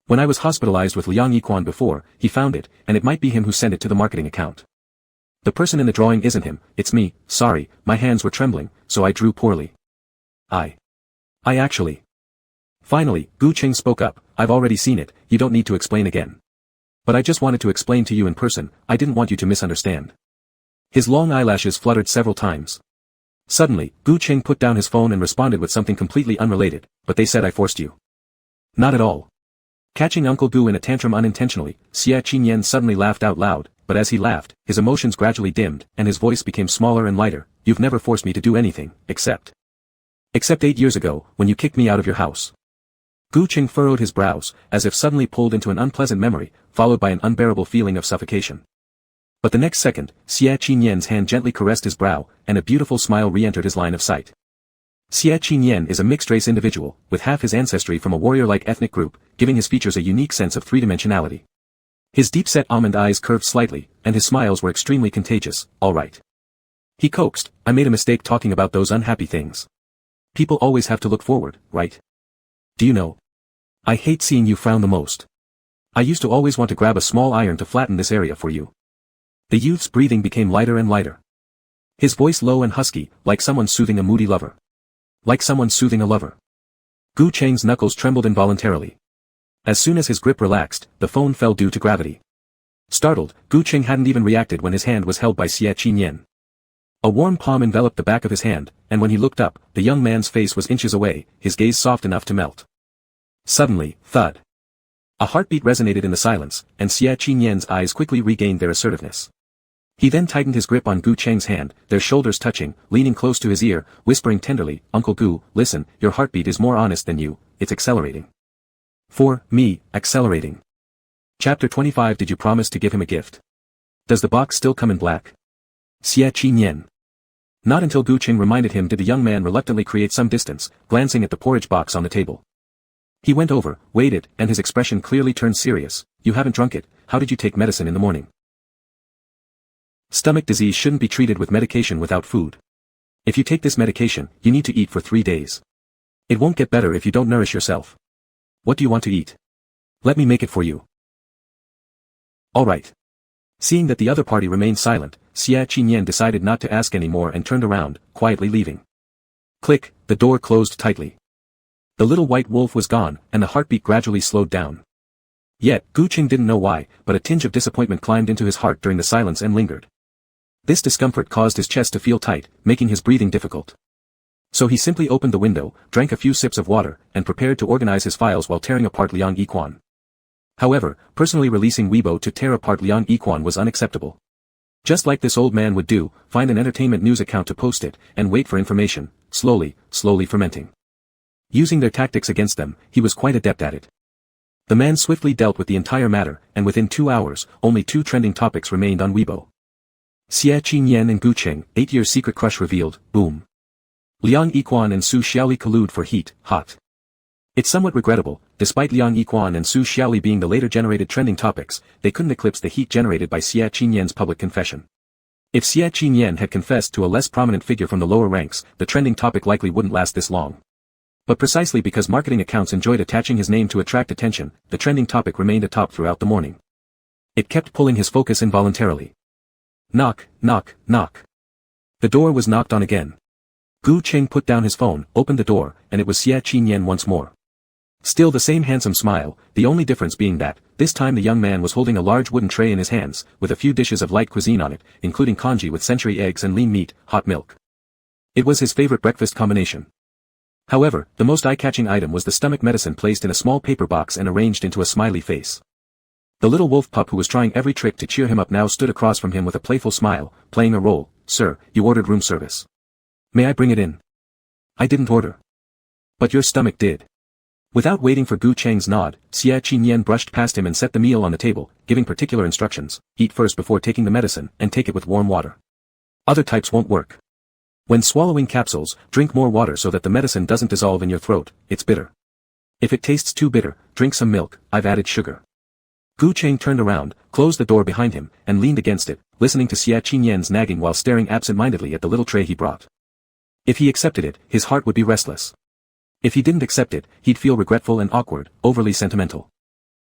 When I was hospitalized with Liang Yiquan before, he found it, and it might be him who sent it to the marketing account. The person in the drawing isn't him, it's me. Sorry, my hands were trembling, so I drew poorly. I actually..." Finally, Gu Cheng spoke up, "I've already seen it, you don't need to explain again. But I just wanted to explain to you in person, I didn't want you to misunderstand." His long eyelashes fluttered several times. Suddenly, Gu Cheng put down his phone and responded with something completely unrelated, "But they said I forced you." "Not at all." Catching Uncle Gu in a tantrum unintentionally, Xia Qinyan suddenly laughed out loud, but as he laughed, his emotions gradually dimmed, and his voice became smaller and lighter. "You've never forced me to do anything, except 8 years ago, when you kicked me out of your house." Gu Cheng furrowed his brows, as if suddenly pulled into an unpleasant memory, followed by an unbearable feeling of suffocation. But the next second, Xia Qinyan's hand gently caressed his brow, and a beautiful smile re-entered his line of sight. Xia Qinyan is a mixed-race individual, with half his ancestry from a warrior-like ethnic group, giving his features a unique sense of three-dimensionality. His deep-set almond eyes curved slightly, and his smiles were extremely contagious. "All right." He coaxed, "I made a mistake talking about those unhappy things. People always have to look forward, right? Do you know? I hate seeing you frown the most. I used to always want to grab a small iron to flatten this area for you." The youth's breathing became lighter and lighter. His voice low and husky, like someone soothing a moody lover. Like someone soothing a lover. Gu Cheng's knuckles trembled involuntarily. As soon as his grip relaxed, the phone fell due to gravity. Startled, Gu Cheng hadn't even reacted when his hand was held by Xia Qinyan. A warm palm enveloped the back of his hand, and when he looked up, the young man's face was inches away, his gaze soft enough to melt. Suddenly, thud. A heartbeat resonated in the silence, and Xia Qinyan's eyes quickly regained their assertiveness. He then tightened his grip on Gu Cheng's hand, their shoulders touching, leaning close to his ear, whispering tenderly, "Uncle Gu, listen, your heartbeat is more honest than you, it's accelerating." For me, accelerating. Chapter 25. Did you promise to give him a gift? Does the box still come in black? Xie Qi Nian. Not until Gu Cheng reminded him did the young man reluctantly create some distance, glancing at the porridge box on the table. He went over, weighed it, and his expression clearly turned serious. "You haven't drunk it, how did you take medicine in the morning?" Stomach disease shouldn't be treated with medication without food. If you take this medication, you need to eat for 3 days. It won't get better if you don't nourish yourself. What do you want to eat? Let me make it for you. All right. Seeing that the other party remained silent, Xie Qinyan decided not to ask any more and turned around, quietly leaving. Click, the door closed tightly. The little white wolf was gone, and the heartbeat gradually slowed down. Yet, Gu Cheng didn't know why, but a tinge of disappointment climbed into his heart during the silence and lingered. This discomfort caused his chest to feel tight, making his breathing difficult. So he simply opened the window, drank a few sips of water, and prepared to organize his files while tearing apart Liang Yiquan. However, personally releasing Weibo to tear apart Liang Yiquan was unacceptable. Just like this old man would do, find an entertainment news account to post it, and wait for information, slowly fermenting. Using their tactics against them, he was quite adept at it. The man swiftly dealt with the entire matter, and within 2 hours, only 2 trending topics remained on Weibo. Xie Qinyan and Gu Cheng, 8-year secret crush revealed, boom. Liang Yiquan and Su Xiaoli collude for heat, hot. It's somewhat regrettable, despite Liang Yiquan and Su Xiaoli being the later generated trending topics, they couldn't eclipse the heat generated by Xie Qinyan's public confession. If Xie Qinyan had confessed to a less prominent figure from the lower ranks, the trending topic likely wouldn't last this long. But precisely because marketing accounts enjoyed attaching his name to attract attention, the trending topic remained atop throughout the morning. It kept pulling his focus involuntarily. Knock, knock, knock. The door was knocked on again. Gu Cheng put down his phone, opened the door, and it was Xie Qinyan once more. Still the same handsome smile, the only difference being that, this time the young man was holding a large wooden tray in his hands, with a few dishes of light cuisine on it, including congee with century eggs and lean meat, hot milk. It was his favorite breakfast combination. However, the most eye-catching item was the stomach medicine placed in a small paper box and arranged into a smiley face. The little wolf pup who was trying every trick to cheer him up now stood across from him with a playful smile, playing a role. "Sir, you ordered room service. May I bring it in?" "I didn't order." "But your stomach did." Without waiting for Gu Cheng's nod, Xie Qinyan brushed past him and set the meal on the table, giving particular instructions: eat first before taking the medicine, and take it with warm water. Other types won't work. When swallowing capsules, drink more water so that the medicine doesn't dissolve in your throat, it's bitter. If it tastes too bitter, drink some milk, I've added sugar. Gu Cheng turned around, closed the door behind him, and leaned against it, listening to Xie Qinyan's nagging while staring absent-mindedly at the little tray he brought. If he accepted it, his heart would be restless. If he didn't accept it, he'd feel regretful and awkward, overly sentimental.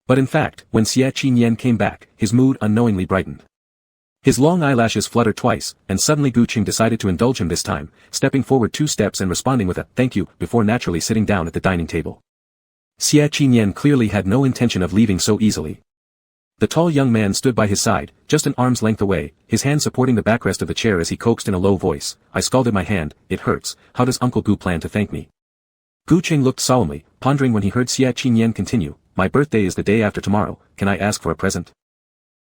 But in fact, when Xie Qinyan came back, his mood unknowingly brightened. His long eyelashes fluttered twice, and suddenly Gu Cheng decided to indulge him this time, stepping forward 2 steps and responding with a "thank you" before naturally sitting down at the dining table. Xie Qinyan clearly had no intention of leaving so easily. The tall young man stood by his side, just an arm's length away, his hand supporting the backrest of the chair as he coaxed in a low voice, "I scalded my hand, it hurts, how does Uncle Gu plan to thank me?" Gu Cheng looked solemnly, pondering when he heard Xie Qinyan continue, "My birthday is the day after tomorrow, can I ask for a present?"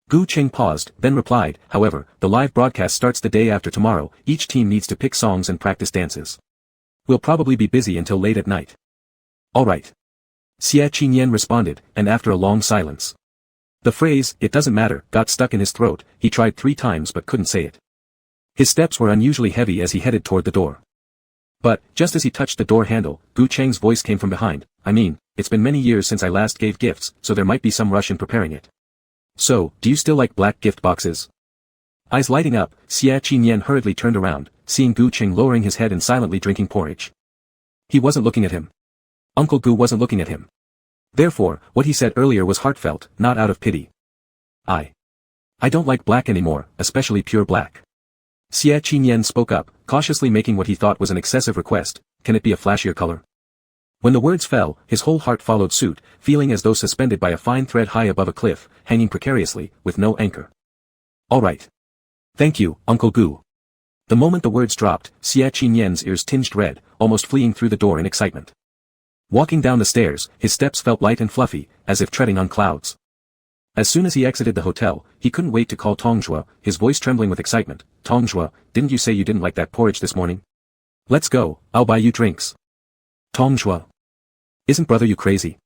Gu Cheng paused, then replied, "However, the live broadcast starts the day after tomorrow, each team needs to pick songs and practice dances. We'll probably be busy until late at night." "All right." Xie Qinyan responded, and after a long silence. The phrase, "it doesn't matter," got stuck in his throat, he tried 3 times but couldn't say it. His steps were unusually heavy as he headed toward the door. But, just as he touched the door handle, Gu Cheng's voice came from behind, "I mean, it's been many years since I last gave gifts, so there might be some rush in preparing it. So, do you still like black gift boxes?" Eyes lighting up, Xie Qinyan hurriedly turned around, seeing Gu Cheng lowering his head and silently drinking porridge. He wasn't looking at him. Uncle Gu wasn't looking at him. Therefore, what he said earlier was heartfelt, not out of pity. I don't like black anymore, especially pure black." Xie Qinyan spoke up, cautiously making what he thought was an excessive request, "Can it be a flashier color?" When the words fell, his whole heart followed suit, feeling as though suspended by a fine thread high above a cliff, hanging precariously, with no anchor. "All right. Thank you, Uncle Gu." The moment the words dropped, Xie Qinyan's ears tinged red, almost fleeing through the door in excitement. Walking down the stairs, his steps felt light and fluffy, as if treading on clouds. As soon as he exited the hotel, he couldn't wait to call Tongjua, his voice trembling with excitement. Tongjua, didn't you say you didn't like that porridge this morning? Let's go, I'll buy you drinks. Tongjua. Isn't brother you crazy?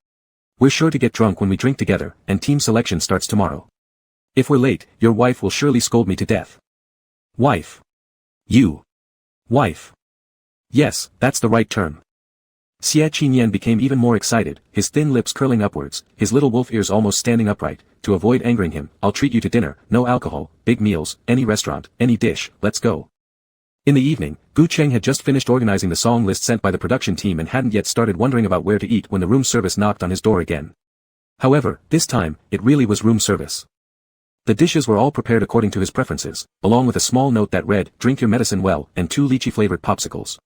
We're sure to get drunk when we drink together, and team selection starts tomorrow. If we're late, your wife will surely scold me to death. Wife. You. Wife. Yes, that's the right term. Xie Qinyan became even more excited, his thin lips curling upwards, his little wolf ears almost standing upright. To avoid angering him, I'll treat you to dinner, no alcohol, big meals, any restaurant, any dish, let's go. In the evening, Gu Cheng had just finished organizing the song list sent by the production team and hadn't yet started wondering about where to eat when the room service knocked on his door again. However, this time, it really was room service. The dishes were all prepared according to his preferences, along with a small note that read, "Drink your medicine well," and 2 lychee-flavored popsicles.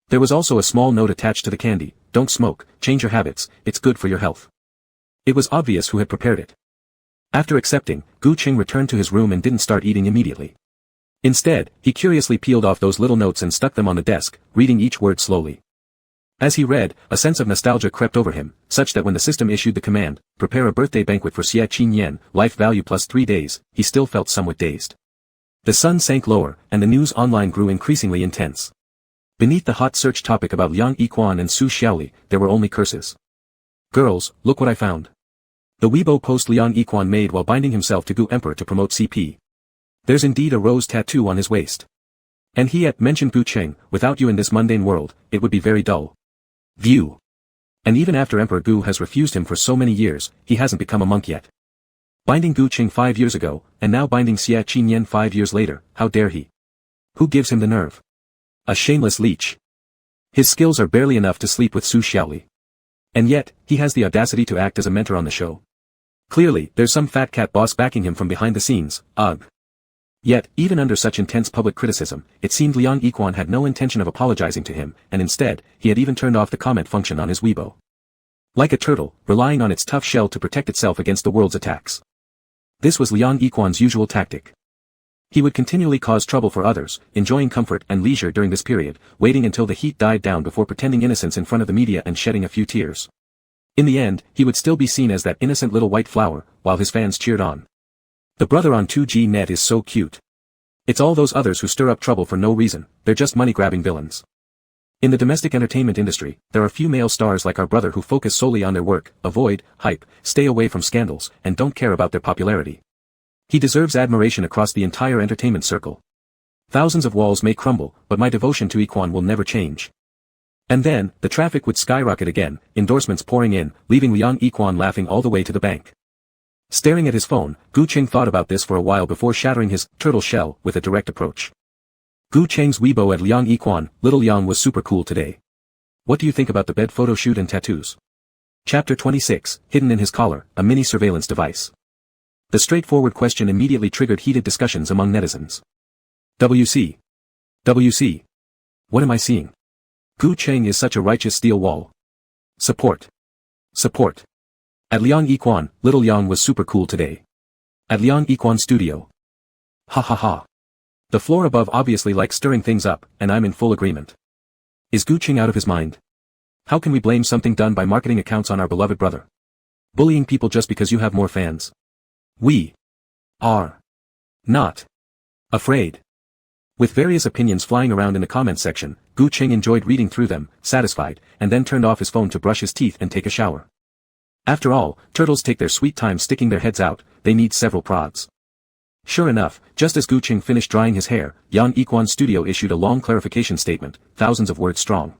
There was also a small note attached to the candy, "Don't smoke, change your habits, it's good for your health." It was obvious who had prepared it. After accepting, Gu Cheng returned to his room and didn't start eating immediately. Instead, he curiously peeled off those little notes and stuck them on the desk, reading each word slowly. As he read, a sense of nostalgia crept over him, such that when the system issued the command, "Prepare a birthday banquet for Xie Qinyan, life value plus 3 days, he still felt somewhat dazed. The sun sank lower, and the news online grew increasingly intense. Beneath the hot search topic about Liang Yiquan and Su Xiaoli, there were only curses. "Girls, look what I found." The Weibo post Liang Yiquan made while binding himself to Gu Emperor to promote CP. There's indeed a rose tattoo on his waist. And he had mentioned Gu Cheng, "Without you in this mundane world, it would be very dull." View. And even after Emperor Gu has refused him for so many years, he hasn't become a monk yet. Binding Gu Cheng 5 years ago, and now binding Xie Qinyan 5 years later, how dare he? Who gives him the nerve? A shameless leech. His skills are barely enough to sleep with Su Xiaoli. And yet, he has the audacity to act as a mentor on the show. Clearly, there's some fat cat boss backing him from behind the scenes, ugh. Yet, even under such intense public criticism, it seemed Liang Yiquan had no intention of apologizing to him, and instead, he had even turned off the comment function on his Weibo. Like a turtle, relying on its tough shell to protect itself against the world's attacks. This was Liang Yiquan's usual tactic. He would continually cause trouble for others, enjoying comfort and leisure during this period, waiting until the heat died down before pretending innocence in front of the media and shedding a few tears. In the end, he would still be seen as that innocent little white flower, while his fans cheered on. The brother on 2G net is so cute. It's all those others who stir up trouble for no reason, they're just money-grabbing villains. In the domestic entertainment industry, there are few male stars like our brother who focus solely on their work, avoid hype, stay away from scandals, and don't care about their popularity. He deserves admiration across the entire entertainment circle. Thousands of walls may crumble, but my devotion to Yiquan will never change. And then, the traffic would skyrocket again, endorsements pouring in, leaving Liang Yiquan laughing all the way to the bank. Staring at his phone, Gu Cheng thought about this for a while before shattering his turtle shell with a direct approach. Gu Cheng's Weibo at Liang Yiquan, "Little Liang was super cool today. What do you think about the bed photo shoot and tattoos?" Chapter 26, hidden in his collar, a mini surveillance device. The straightforward question immediately triggered heated discussions among netizens. WC. WC. What am I seeing? Gu Cheng is such a righteous steel wall. Support. Support. At Liang Yiquan, Little Liang was super cool today. At Liang Yiquan studio. Ha ha ha. The floor above obviously likes stirring things up, and I'm in full agreement. Is Gu Cheng out of his mind? How can we blame something done by marketing accounts on our beloved brother? Bullying people just because you have more fans. We are not afraid. With various opinions flying around in the comments section, Gu Cheng enjoyed reading through them, satisfied, and then turned off his phone to brush his teeth and take a shower. After all, turtles take their sweet time sticking their heads out, they need several prods. Sure enough, just as Gu Cheng finished drying his hair, Liang Yiquan's studio issued a long clarification statement, thousands of words strong.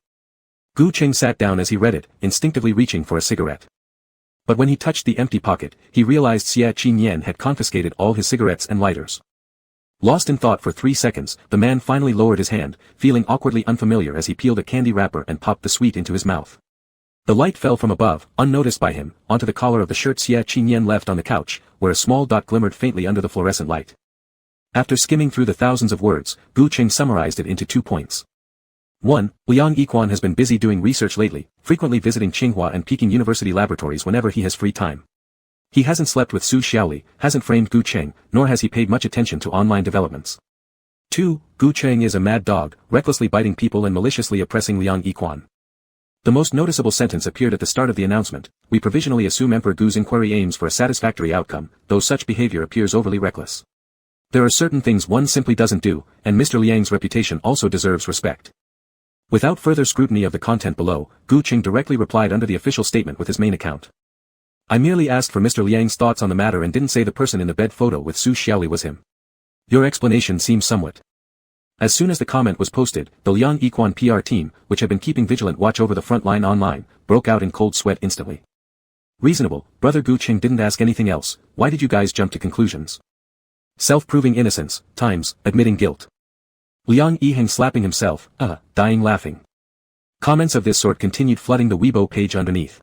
Gu Cheng sat down as he read it, instinctively reaching for a cigarette. But when he touched the empty pocket, he realized Xie Qinyan had confiscated all his cigarettes and lighters. Lost in thought for 3 seconds, the man finally lowered his hand, feeling awkwardly unfamiliar as he peeled a candy wrapper and popped the sweet into his mouth. The light fell from above, unnoticed by him, onto the collar of the shirt Xie Qinyan left on the couch, where a small dot glimmered faintly under the fluorescent light. After skimming through the thousands of words, Gu Cheng summarized it into 2 points. 1. Liang Yiquan has been busy doing research lately, frequently visiting Tsinghua and Peking University laboratories whenever he has free time. He hasn't slept with Su Xiaoli, hasn't framed Gu Cheng, nor has he paid much attention to online developments. 2. Gu Cheng is a mad dog, recklessly biting people and maliciously oppressing Liang Yiquan. The most noticeable sentence appeared at the start of the announcement: "We provisionally assume Emperor Gu's inquiry aims for a satisfactory outcome, though such behavior appears overly reckless. There are certain things one simply doesn't do, and Mr. Liang's reputation also deserves respect." Without further scrutiny of the content below, Gu Qing directly replied under the official statement with his main account. "I merely asked for Mr. Liang's thoughts on the matter and didn't say the person in the bed photo with Su Xiaoli was him. Your explanation seems somewhat." As soon as the comment was posted, the Liang Yiquan PR team, which had been keeping vigilant watch over the front line online, broke out in cold sweat instantly. "Reasonable, brother Gu Qing didn't ask anything else, why did you guys jump to conclusions? Self-proving innocence, times, admitting guilt." Liang Yiheng slapping himself, dying laughing. Comments of this sort continued flooding the Weibo page underneath.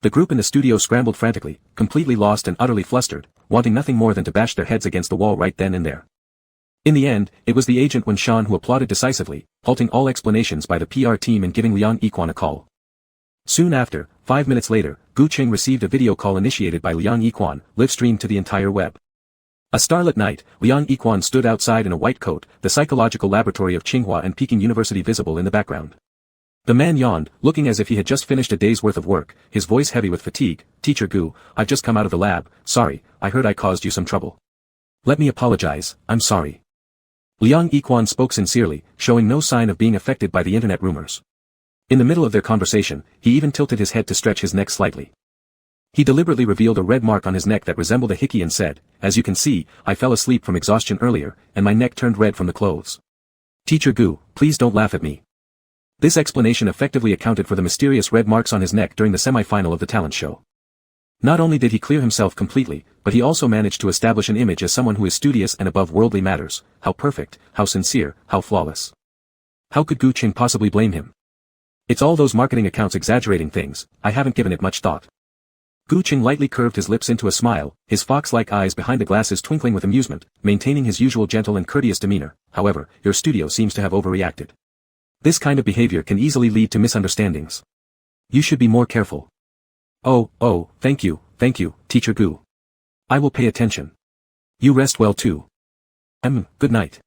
The group in the studio scrambled frantically, completely lost and utterly flustered, wanting nothing more than to bash their heads against the wall right then and there. In the end, it was the agent Wen Shan who applauded decisively, halting all explanations by the PR team and giving Liang Yiquan a call. Soon after, 5 minutes later, Gu Qing received a video call initiated by Liang Yiquan, live-streamed to the entire web. A starlit night, Liang Yiquan stood outside in a white coat, the psychological laboratory of Tsinghua and Peking University visible in the background. The man yawned, looking as if he had just finished a day's worth of work, his voice heavy with fatigue. "Teacher Gu, I've just come out of the lab, sorry, I heard I caused you some trouble. Let me apologize, I'm sorry." Liang Yiquan spoke sincerely, showing no sign of being affected by the internet rumors. In the middle of their conversation, he even tilted his head to stretch his neck slightly. He deliberately revealed a red mark on his neck that resembled a hickey and said, "As you can see, I fell asleep from exhaustion earlier, and my neck turned red from the clothes. Teacher Gu, please don't laugh at me." This explanation effectively accounted for the mysterious red marks on his neck during the semi-final of the talent show. Not only did he clear himself completely, but he also managed to establish an image as someone who is studious and above worldly matters. How perfect, how sincere, how flawless. How could Gu Qing possibly blame him? It's all those marketing accounts exaggerating things, I haven't given it much thought. Gu Qing lightly curved his lips into a smile, his fox-like eyes behind the glasses twinkling with amusement, maintaining his usual gentle and courteous demeanor. "However, your studio seems to have overreacted. This kind of behavior can easily lead to misunderstandings. You should be more careful." Oh, thank you, Teacher Gu. I will pay attention. You rest well too. Good night."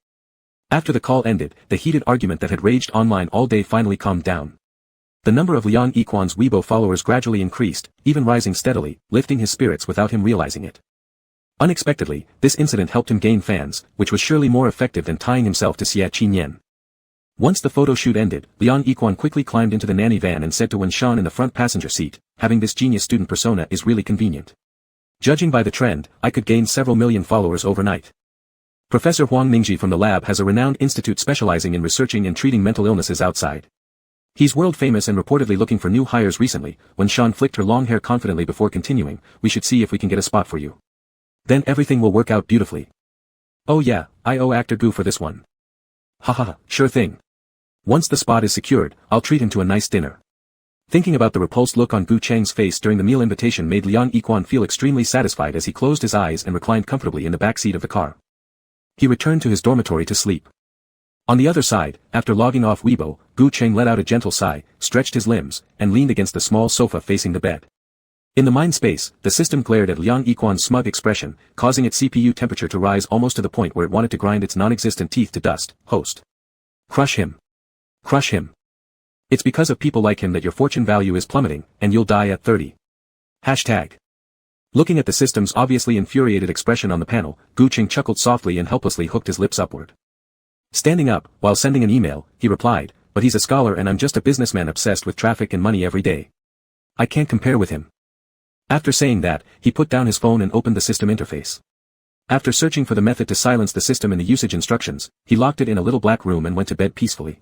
After the call ended, the heated argument that had raged online all day finally calmed down. The number of Liang Yiquan's Weibo followers gradually increased, even rising steadily, lifting his spirits without him realizing it. Unexpectedly, this incident helped him gain fans, which was surely more effective than tying himself to Xia Qinyan. Once the photo shoot ended, Liang Yiquan quickly climbed into the nanny van and said to Wen Shan in the front passenger seat, "Having this genius student persona is really convenient. Judging by the trend, I could gain several million followers overnight." Professor Huang Ningji from the lab has a renowned institute specializing in researching and treating mental illnesses outside. He's world famous and reportedly looking for new hires recently. Wen Shan flicked her long hair confidently before continuing, "We should see if we can get a spot for you. Then everything will work out beautifully." "Oh yeah, I owe actor Gu for this one." "Haha, sure thing. Once the spot is secured, I'll treat him to a nice dinner." Thinking about the repulsed look on Gu Cheng's face during the meal invitation made Liang Yiquan feel extremely satisfied as he closed his eyes and reclined comfortably in the back seat of the car. He returned to his dormitory to sleep. On the other side, after logging off Weibo, Gu Cheng let out a gentle sigh, stretched his limbs, and leaned against the small sofa facing the bed. In the mind space, the system glared at Liang Yiquan's smug expression, causing its CPU temperature to rise almost to the point where it wanted to grind its non-existent teeth to dust. "Host. Crush him. Crush him. It's because of people like him that your fortune value is plummeting, and you'll die at 30. Hashtag." Looking at the system's obviously infuriated expression on the panel, Gu Qing chuckled softly and helplessly hooked his lips upward. Standing up, while sending an email, he replied, "But he's a scholar and I'm just a businessman obsessed with traffic and money every day. I can't compare with him." After saying that, he put down his phone and opened the system interface. After searching for the method to silence the system in the usage instructions, he locked it in a little black room and went to bed peacefully.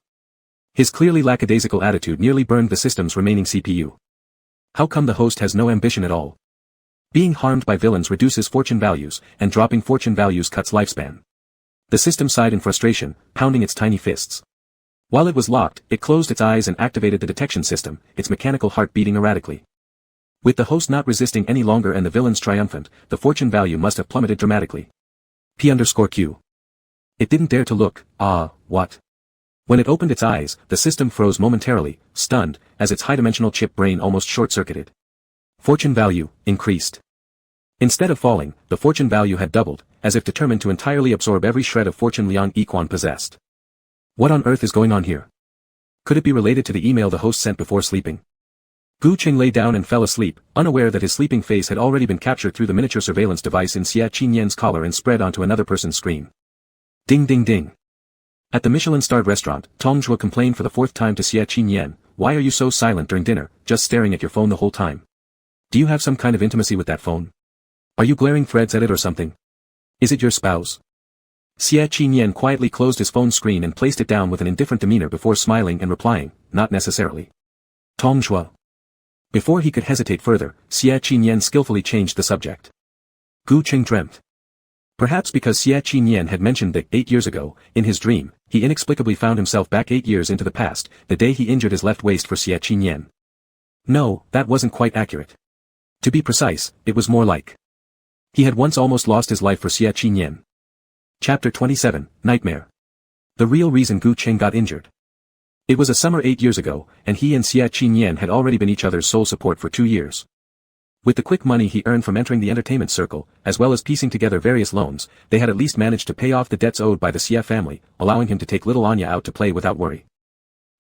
His clearly lackadaisical attitude nearly burned the system's remaining CPU. How come the host has no ambition at all? Being harmed by villains reduces fortune values, and dropping fortune values cuts lifespan. The system sighed in frustration, pounding its tiny fists. While it was locked, it closed its eyes and activated the detection system, its mechanical heart beating erratically. With the host not resisting any longer and the villains triumphant, the fortune value must have plummeted dramatically. P_Q. It didn't dare to look. What? When it opened its eyes, the system froze momentarily, stunned, as its high-dimensional chip brain almost short-circuited. Fortune value increased. Instead of falling, the fortune value had doubled, as if determined to entirely absorb every shred of fortune Liang Yiquan possessed. What on earth is going on here? Could it be related to the email the host sent before sleeping? Gu Qing lay down and fell asleep, unaware that his sleeping face had already been captured through the miniature surveillance device in Xia Qinyan's collar and spread onto another person's screen. Ding ding ding. At the Michelin-starred restaurant, Tong Zhuo complained for the fourth time to Xia Qinyan, "Why are you so silent during dinner, just staring at your phone the whole time? Do you have some kind of intimacy with that phone? Are you glaring threads at it or something? Is it your spouse?" Xia Qinyan quietly closed his phone screen and placed it down with an indifferent demeanor before smiling and replying, "Not necessarily." Tong Zhuo. Before he could hesitate further, Xia Qinyan skillfully changed the subject. Gu Qing dreamt. Perhaps because Xia Qinyan had mentioned that 8 years ago, in his dream, he inexplicably found himself back 8 years into the past, the day he injured his left waist for Xia Qinyan. No, that wasn't quite accurate. To be precise, it was more like he had once almost lost his life for Xia Qinyan. Chapter 27, Nightmare. The real reason Gu Qing got injured. It was a summer 8 years ago, and he and Xia Qinyan had already been each other's sole support for 2 years. With the quick money he earned from entering the entertainment circle, as well as piecing together various loans, they had at least managed to pay off the debts owed by the Xia family, allowing him to take little Anya out to play without worry.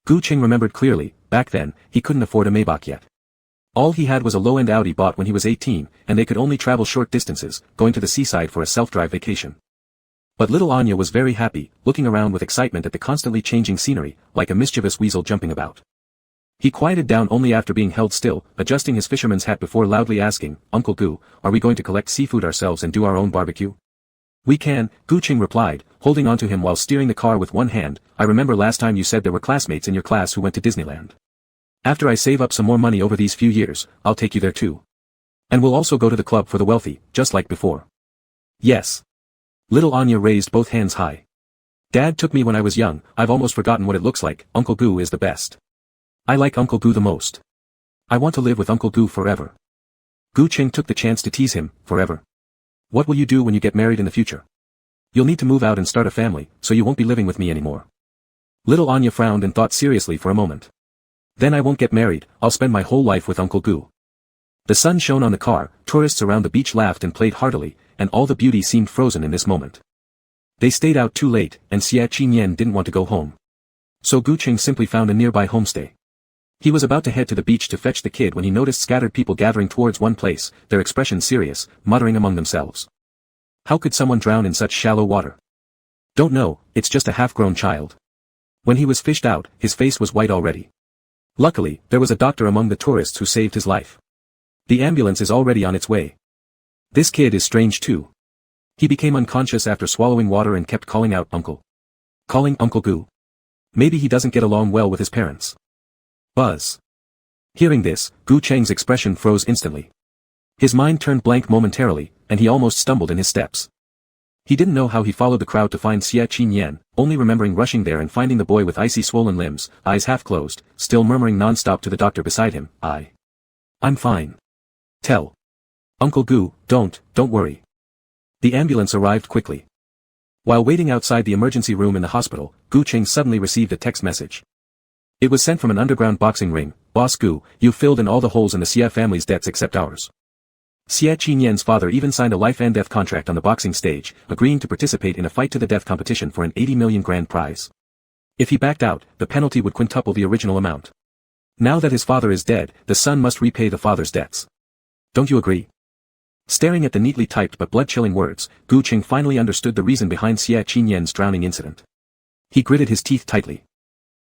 Gu Qing remembered clearly, back then, he couldn't afford a Maybach yet. All he had was a low-end Audi bought when he was 18, and they could only travel short distances, going to the seaside for a self-drive vacation. But little Anya was very happy, looking around with excitement at the constantly changing scenery, like a mischievous weasel jumping about. He quieted down only after being held still, adjusting his fisherman's hat before loudly asking, "Uncle Gu, are we going to collect seafood ourselves and do our own barbecue?" "We can," Gu Qing replied, holding onto him while steering the car with one hand. "I remember last time you said there were classmates in your class who went to Disneyland. After I save up some more money over these few years, I'll take you there too. And we'll also go to the club for the wealthy, just like before." "Yes." Little Anya raised both hands high. "Dad took me when I was young, I've almost forgotten what it looks like. Uncle Gu is the best. I like Uncle Gu the most. I want to live with Uncle Gu forever." Gu Qing took the chance to tease him, "Forever? What will you do when you get married in the future? You'll need to move out and start a family, so you won't be living with me anymore." Little Anya frowned and thought seriously for a moment. "Then I won't get married, I'll spend my whole life with Uncle Gu." The sun shone on the car, tourists around the beach laughed and played heartily, and all the beauty seemed frozen in this moment. They stayed out too late, and Xia Qinyan didn't want to go home. So Gu Qing simply found a nearby homestay. He was about to head to the beach to fetch the kid when he noticed scattered people gathering towards one place, their expression serious, muttering among themselves. How could someone drown in such shallow water? "Don't know, it's just a half-grown child." When he was fished out, his face was white already. Luckily, there was a doctor among the tourists who saved his life. "The ambulance is already on its way. This kid is strange too." He became unconscious after swallowing water and kept calling out "Uncle." Calling Uncle Gu. Maybe he doesn't get along well with his parents. Buzz. Hearing this, Gu Cheng's expression froze instantly. His mind turned blank momentarily, and he almost stumbled in his steps. He didn't know how he followed the crowd to find Xia Qinyan, only remembering rushing there and finding the boy with icy swollen limbs, eyes half closed, still murmuring non-stop to the doctor beside him, I'm fine. Tell Uncle Gu, don't worry." The ambulance arrived quickly. While waiting outside the emergency room in the hospital, Gu Qing suddenly received a text message. It was sent from an underground boxing ring. "Boss Gu, you filled in all the holes in the Xia family's debts except ours." Xia Qinyan's father even signed a life and death contract on the boxing stage, agreeing to participate in a fight-to-the-death competition for an 80 million grand prize. If he backed out, the penalty would quintuple the original amount. Now that his father is dead, the son must repay the father's debts. Don't you agree? Staring at the neatly typed but blood-chilling words, Gu Qing finally understood the reason behind Xia Qinyan's drowning incident. He gritted his teeth tightly.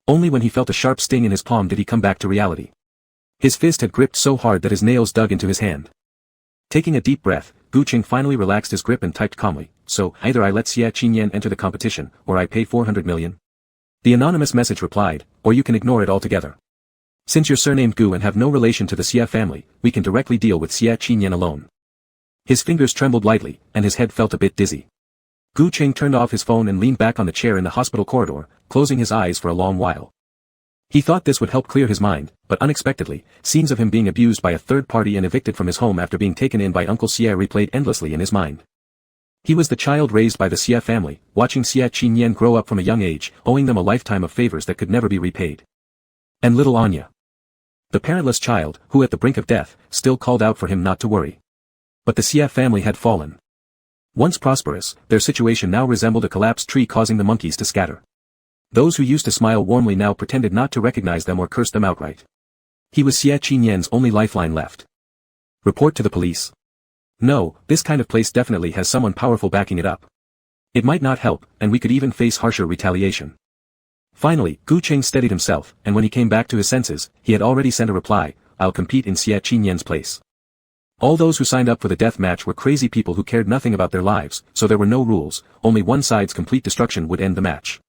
Only when he felt a sharp sting in his palm did he come back to reality. His fist had gripped so hard that his nails dug into his hand. Taking a deep breath, Gu Qing finally relaxed his grip and typed calmly, "So, either I let Xia Qinyan enter the competition, or I pay 400 million. The anonymous message replied, "Or you can ignore it altogether. Since you're surnamed Gu and have no relation to the Xia family, we can directly deal with Xia Qinyan alone." His fingers trembled lightly, and his head felt a bit dizzy. Gu Qing turned off his phone and leaned back on the chair in the hospital corridor, closing his eyes for a long while. He thought this would help clear his mind, but unexpectedly, scenes of him being abused by a third party and evicted from his home after being taken in by Uncle Xia replayed endlessly in his mind. He was the child raised by the Xia family, watching Xia Qinyan grow up from a young age, owing them a lifetime of favors that could never be repaid. And little Anya. The parentless child, who at the brink of death, still called out for him not to worry. But the Xia family had fallen. Once prosperous, their situation now resembled a collapsed tree causing the monkeys to scatter. Those who used to smile warmly now pretended not to recognize them or cursed them outright. He was Xie Qinyan's only lifeline left. Report to the police. No, this kind of place definitely has someone powerful backing it up. It might not help, and we could even face harsher retaliation. Finally, Gu Cheng steadied himself, and when he came back to his senses, he had already sent a reply, "I'll compete in Xie Qinyan's place." All those who signed up for the death match were crazy people who cared nothing about their lives, so there were no rules, only one side's complete destruction would end the match.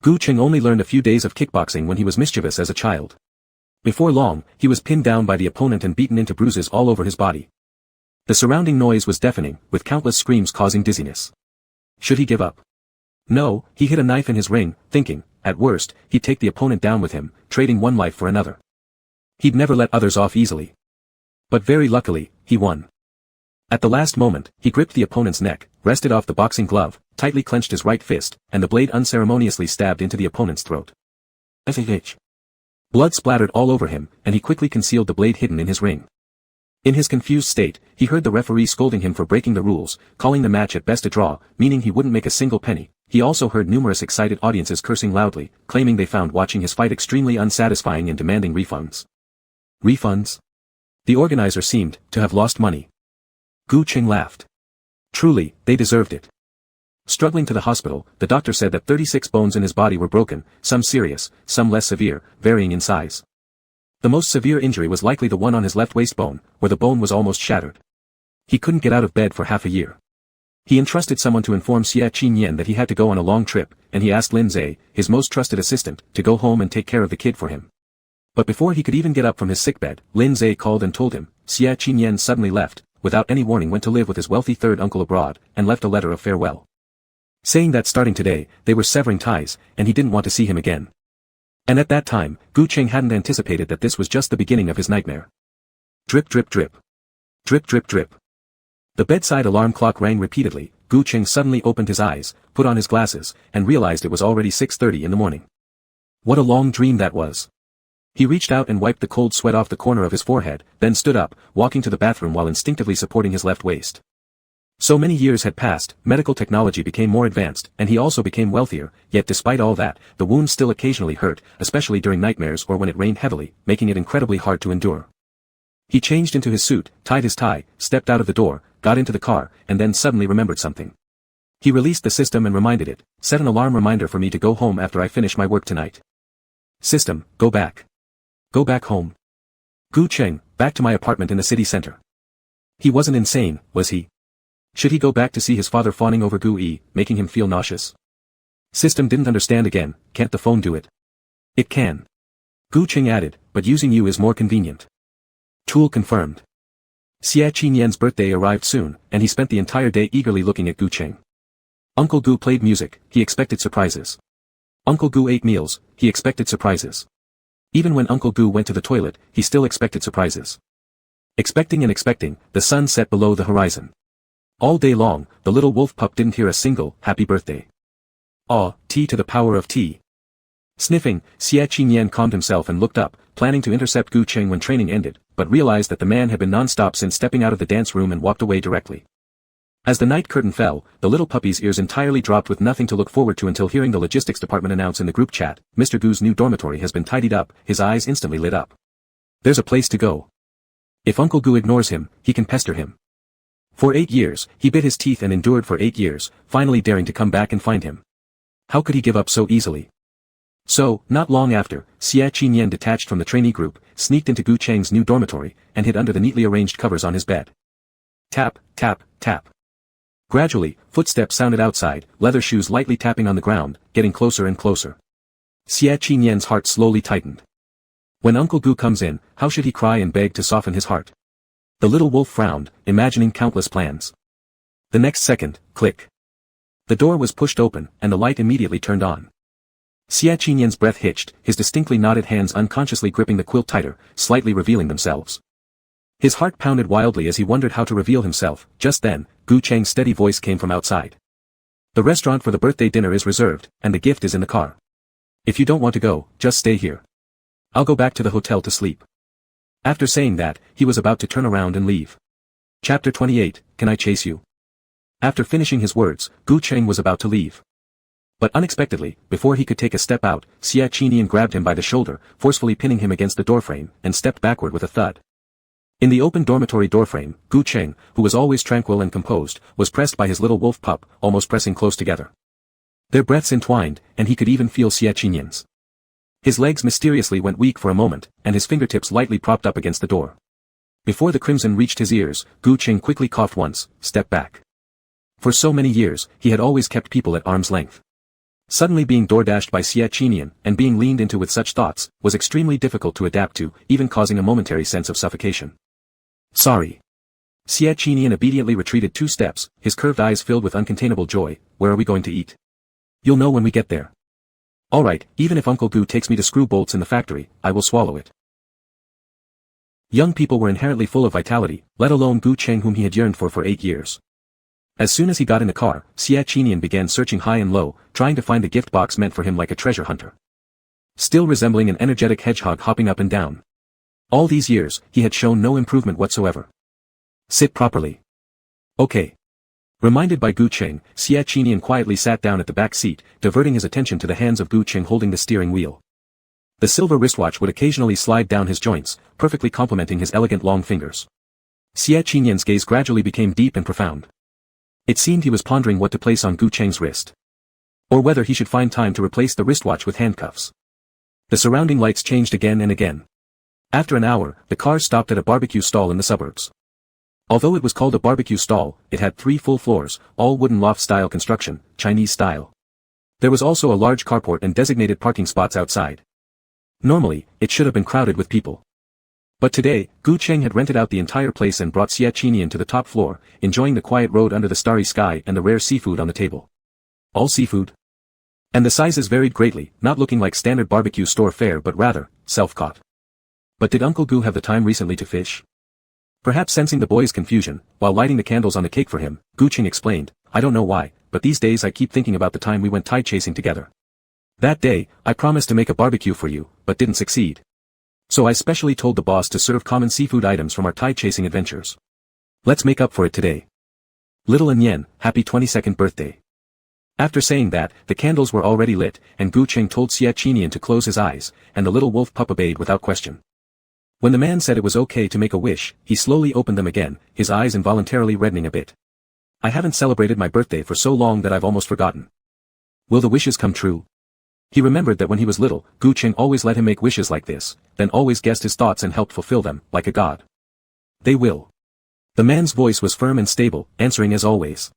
Gu Cheng only learned a few days of kickboxing when he was mischievous as a child. Before long, he was pinned down by the opponent and beaten into bruises all over his body. The surrounding noise was deafening, with countless screams causing dizziness. Should he give up? No, he hid a knife in his ring, thinking, at worst, he'd take the opponent down with him, trading one life for another. He'd never let others off easily. But very luckily, he won. At the last moment, he gripped the opponent's neck, wrested off the boxing glove, tightly clenched his right fist, and the blade unceremoniously stabbed into the opponent's throat. Blood splattered all over him, and he quickly concealed the blade hidden in his ring. In his confused state, he heard the referee scolding him for breaking the rules, calling the match at best a draw, meaning he wouldn't make a single penny. He also heard numerous excited audiences cursing loudly, claiming they found watching his fight extremely unsatisfying and demanding refunds. Refunds? The organizer seemed to have lost money. Gu Cheng laughed. Truly, they deserved it. Struggling to the hospital, the doctor said that 36 bones in his body were broken, some serious, some less severe, varying in size. The most severe injury was likely the one on his left waist bone, where the bone was almost shattered. He couldn't get out of bed for half a year. He entrusted someone to inform Xie Qinyan that he had to go on a long trip, and he asked Lin Zhe, his most trusted assistant, to go home and take care of the kid for him. But before he could even get up from his sickbed, Lin Zhe called and told him, Xie Qinyan suddenly left, without any warning went to live with his wealthy third uncle abroad, and left a letter of farewell. Saying that starting today, they were severing ties, and he didn't want to see him again. And at that time, Gu Cheng hadn't anticipated that this was just the beginning of his nightmare. Drip drip drip. Drip drip drip. The bedside alarm clock rang repeatedly. Gu Cheng suddenly opened his eyes, put on his glasses, and realized it was already 6:30 in the morning. What a long dream that was. He reached out and wiped the cold sweat off the corner of his forehead, then stood up, walking to the bathroom while instinctively supporting his left waist. So many years had passed, medical technology became more advanced, and he also became wealthier, yet despite all that, the wounds still occasionally hurt, especially during nightmares or when it rained heavily, making it incredibly hard to endure. He changed into his suit, tied his tie, stepped out of the door, got into the car, and then suddenly remembered something. He released the system and reminded it, set an alarm reminder for me to go home after I finish my work tonight. System, go back. Go back home. Gu Cheng, back to my apartment in the city center. He wasn't insane, was he? Should he go back to see his father fawning over Gu Yi, making him feel nauseous? System didn't understand again, can't the phone do it? It can. Gu Cheng added, but using you is more convenient. Tool confirmed. Xie Qinyan's birthday arrived soon, and he spent the entire day eagerly looking at Gu Cheng. Uncle Gu played music, he expected surprises. Uncle Gu ate meals, he expected surprises. Even when Uncle Gu went to the toilet, he still expected surprises. Expecting and expecting, the sun set below the horizon. All day long, the little wolf pup didn't hear a single, happy birthday. Aw, T to the power of T. Sniffing, Xie Qinyan calmed himself and looked up, planning to intercept Gu Cheng when training ended, but realized that the man had been non-stop since stepping out of the dance room and walked away directly. As the night curtain fell, the little puppy's ears entirely dropped with nothing to look forward to until hearing the logistics department announce in the group chat, Mr. Gu's new dormitory has been tidied up. His eyes instantly lit up. There's a place to go. If Uncle Gu ignores him, he can pester him. For 8 years, he bit his teeth and endured for 8 years, finally daring to come back and find him. How could he give up so easily? So, not long after, Xie Qinyan detached from the trainee group, sneaked into Gu Cheng's new dormitory, and hid under the neatly arranged covers on his bed. Tap, tap, tap. Gradually, footsteps sounded outside, leather shoes lightly tapping on the ground, getting closer and closer. Xie Qinyan's heart slowly tightened. When Uncle Gu comes in, how should he cry and beg to soften his heart? The little wolf frowned, imagining countless plans. The next second, click. The door was pushed open, and the light immediately turned on. Xie Qinyan's breath hitched, his distinctly knotted hands unconsciously gripping the quilt tighter, slightly revealing themselves. His heart pounded wildly as he wondered how to reveal himself. Just then, Gu Cheng's steady voice came from outside. The restaurant for the birthday dinner is reserved, and the gift is in the car. If you don't want to go, just stay here. I'll go back to the hotel to sleep. After saying that, he was about to turn around and leave. Chapter 28, Can I Chase You? After finishing his words, Gu Cheng was about to leave. But unexpectedly, before he could take a step out, Xia Qinian grabbed him by the shoulder, forcefully pinning him against the doorframe, and stepped backward with a thud. In the open dormitory doorframe, Gu Cheng, who was always tranquil and composed, was pressed by his little wolf pup, almost pressing close together. Their breaths entwined, and he could even feel Xia Qinian's. His legs mysteriously went weak for a moment, and his fingertips lightly propped up against the door. Before the crimson reached his ears, Gu Cheng quickly coughed once, stepped back. For so many years, he had always kept people at arm's length. Suddenly being door-dashed by Xia Qinian, and being leaned into with such thoughts, was extremely difficult to adapt to, even causing a momentary sense of suffocation. Sorry. Xia Qinian obediently retreated 2 steps, his curved eyes filled with uncontainable joy. Where are we going to eat? You'll know when we get there. Alright, even if Uncle Gu takes me to screw bolts in the factory, I will swallow it. Young people were inherently full of vitality, let alone Gu Cheng whom he had yearned for 8 years. As soon as he got in the car, Xia Qinian began searching high and low, trying to find a gift box meant for him like a treasure hunter. Still resembling an energetic hedgehog hopping up and down. All these years, he had shown no improvement whatsoever. Sit properly. Okay. Reminded by Gu Cheng, Xia Qinian quietly sat down at the back seat, diverting his attention to the hands of Gu Cheng holding the steering wheel. The silver wristwatch would occasionally slide down his joints, perfectly complementing his elegant long fingers. Xia Qinian's gaze gradually became deep and profound. It seemed he was pondering what to place on Gu Cheng's wrist. Or whether he should find time to replace the wristwatch with handcuffs. The surrounding lights changed again and again. After an hour, the car stopped at a barbecue stall in the suburbs. Although it was called a barbecue stall, it had 3 full floors, all wooden loft-style construction, Chinese style. There was also a large carport and designated parking spots outside. Normally, it should have been crowded with people. But today, Gu Cheng had rented out the entire place and brought Xia Qinian to the top floor, enjoying the quiet road under the starry sky and the rare seafood on the table. All seafood? And the sizes varied greatly, not looking like standard barbecue store fare but rather, self-caught. But did Uncle Gu have the time recently to fish? Perhaps sensing the boy's confusion, while lighting the candles on the cake for him, Gu Cheng explained, I don't know why, but these days I keep thinking about the time we went tide chasing together. That day, I promised to make a barbecue for you, but didn't succeed. So I specially told the boss to serve common seafood items from our tide-chasing adventures. Let's make up for it today. Little and Yen, happy 22nd birthday. After saying that, the candles were already lit, and Gu Cheng told Xia Qinian to close his eyes, and the little wolf pup obeyed without question. When the man said it was okay to make a wish, he slowly opened them again, his eyes involuntarily reddening a bit. I haven't celebrated my birthday for so long that I've almost forgotten. Will the wishes come true? He remembered that when he was little, Gu Cheng always let him make wishes like this, then always guessed his thoughts and helped fulfill them, like a god. They will. The man's voice was firm and stable, answering as always.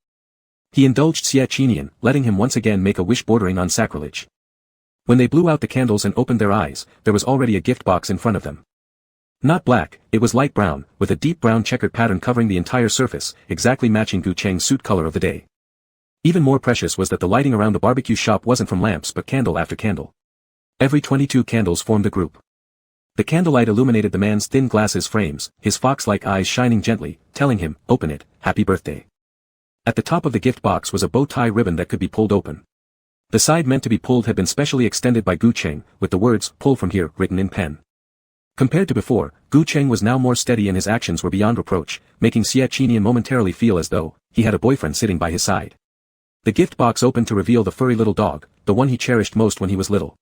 He indulged Xia Qinian, letting him once again make a wish bordering on sacrilege. When they blew out the candles and opened their eyes, there was already a gift box in front of them. Not black, it was light brown, with a deep brown checkered pattern covering the entire surface, exactly matching Gu Cheng's suit color of the day. Even more precious was that the lighting around the barbecue shop wasn't from lamps but candle after candle. Every 22 candles formed a group. The candlelight illuminated the man's thin glasses frames, his fox-like eyes shining gently, telling him, open it, happy birthday. At the top of the gift box was a bow tie ribbon that could be pulled open. The side meant to be pulled had been specially extended by Gu Cheng, with the words, pull from here, written in pen. Compared to before, Gu Cheng was now more steady and his actions were beyond reproach, making Xia Qinian momentarily feel as though he had a boyfriend sitting by his side. The gift box opened to reveal the furry little dog, the one he cherished most when he was little.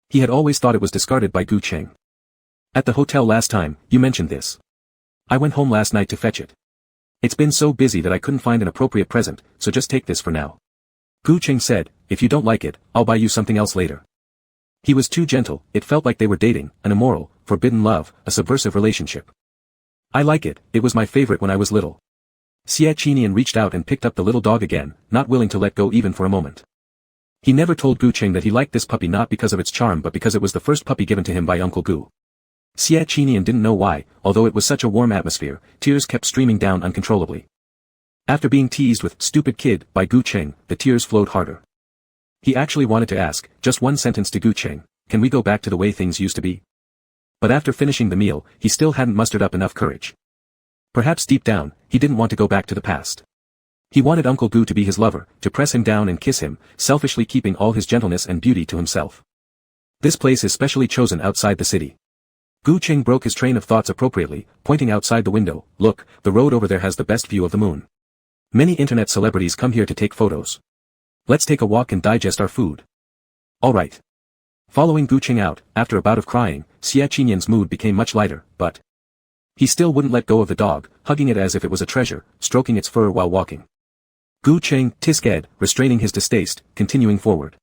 He had always thought it was discarded by Gu Cheng. At the hotel last time, you mentioned this. I went home last night to fetch it. It's been so busy that I couldn't find an appropriate present, so just take this for now. Gu Cheng said, if you don't like it, I'll buy you something else later. He was too gentle, it felt like they were dating, an immoral, forbidden love, a subversive relationship. I like it, it was my favorite when I was little. Xia Qinian reached out and picked up the little dog again, not willing to let go even for a moment. He never told Gu Cheng that he liked this puppy not because of its charm but because it was the first puppy given to him by Uncle Gu. Xia Qinian didn't know why, although it was such a warm atmosphere, tears kept streaming down uncontrollably. After being teased with "stupid kid" by Gu Cheng, the tears flowed harder. He actually wanted to ask, just one sentence to Gu Cheng, can we go back to the way things used to be? But after finishing the meal, he still hadn't mustered up enough courage. Perhaps deep down, he didn't want to go back to the past. He wanted Uncle Gu to be his lover, to press him down and kiss him, selfishly keeping all his gentleness and beauty to himself. This place is specially chosen outside the city. Gu Cheng broke his train of thoughts appropriately, pointing outside the window, look, the road over there has the best view of the moon. Many internet celebrities come here to take photos. Let's take a walk and digest our food. Alright. Following Gu Qing out, after a bout of crying, Xie Qinyan's mood became much lighter, but he still wouldn't let go of the dog, hugging it as if it was a treasure, stroking its fur while walking. Gu Qing, tisked, restraining his distaste, continuing forward.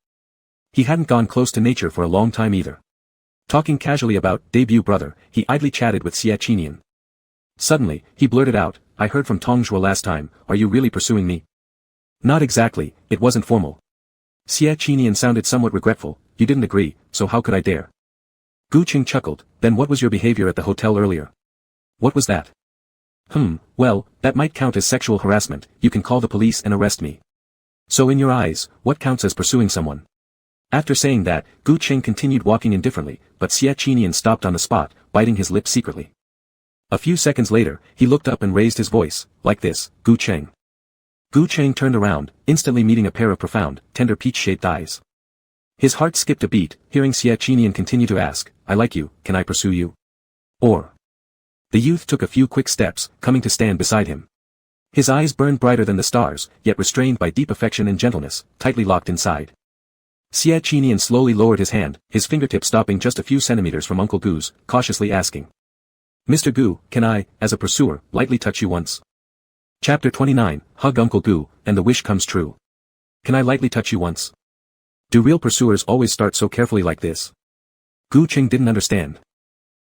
He hadn't gone close to nature for a long time either. Talking casually about debut brother, he idly chatted with Xie Qinyan. Suddenly, he blurted out, I heard from Tongzhuo last time, are you really pursuing me? Not exactly, it wasn't formal. Xie Qinyan sounded somewhat regretful, you didn't agree, so how could I dare? Gu Qing chuckled, then what was your behavior at the hotel earlier? What was that? Well, that might count as sexual harassment, you can call the police and arrest me. So in your eyes, what counts as pursuing someone? After saying that, Gu Qing continued walking indifferently, but Xie Qinyan stopped on the spot, biting his lip secretly. A few seconds later, he looked up and raised his voice, like this, Gu Qing. Gu Qing turned around, instantly meeting a pair of profound, tender peach-shaped eyes. His heart skipped a beat, hearing Xie Qinyan continue to ask, I like you, can I pursue you? Or. The youth took a few quick steps, coming to stand beside him. His eyes burned brighter than the stars, yet restrained by deep affection and gentleness, tightly locked inside. Xie Qinyan slowly lowered his hand, his fingertip stopping just a few centimeters from Uncle Gu's, cautiously asking. Mr. Gu, can I, as a pursuer, lightly touch you once? Chapter 29, Hug Uncle Gu, and the wish comes true. Can I lightly touch you once? Do real pursuers always start so carefully like this? Gu Qing didn't understand.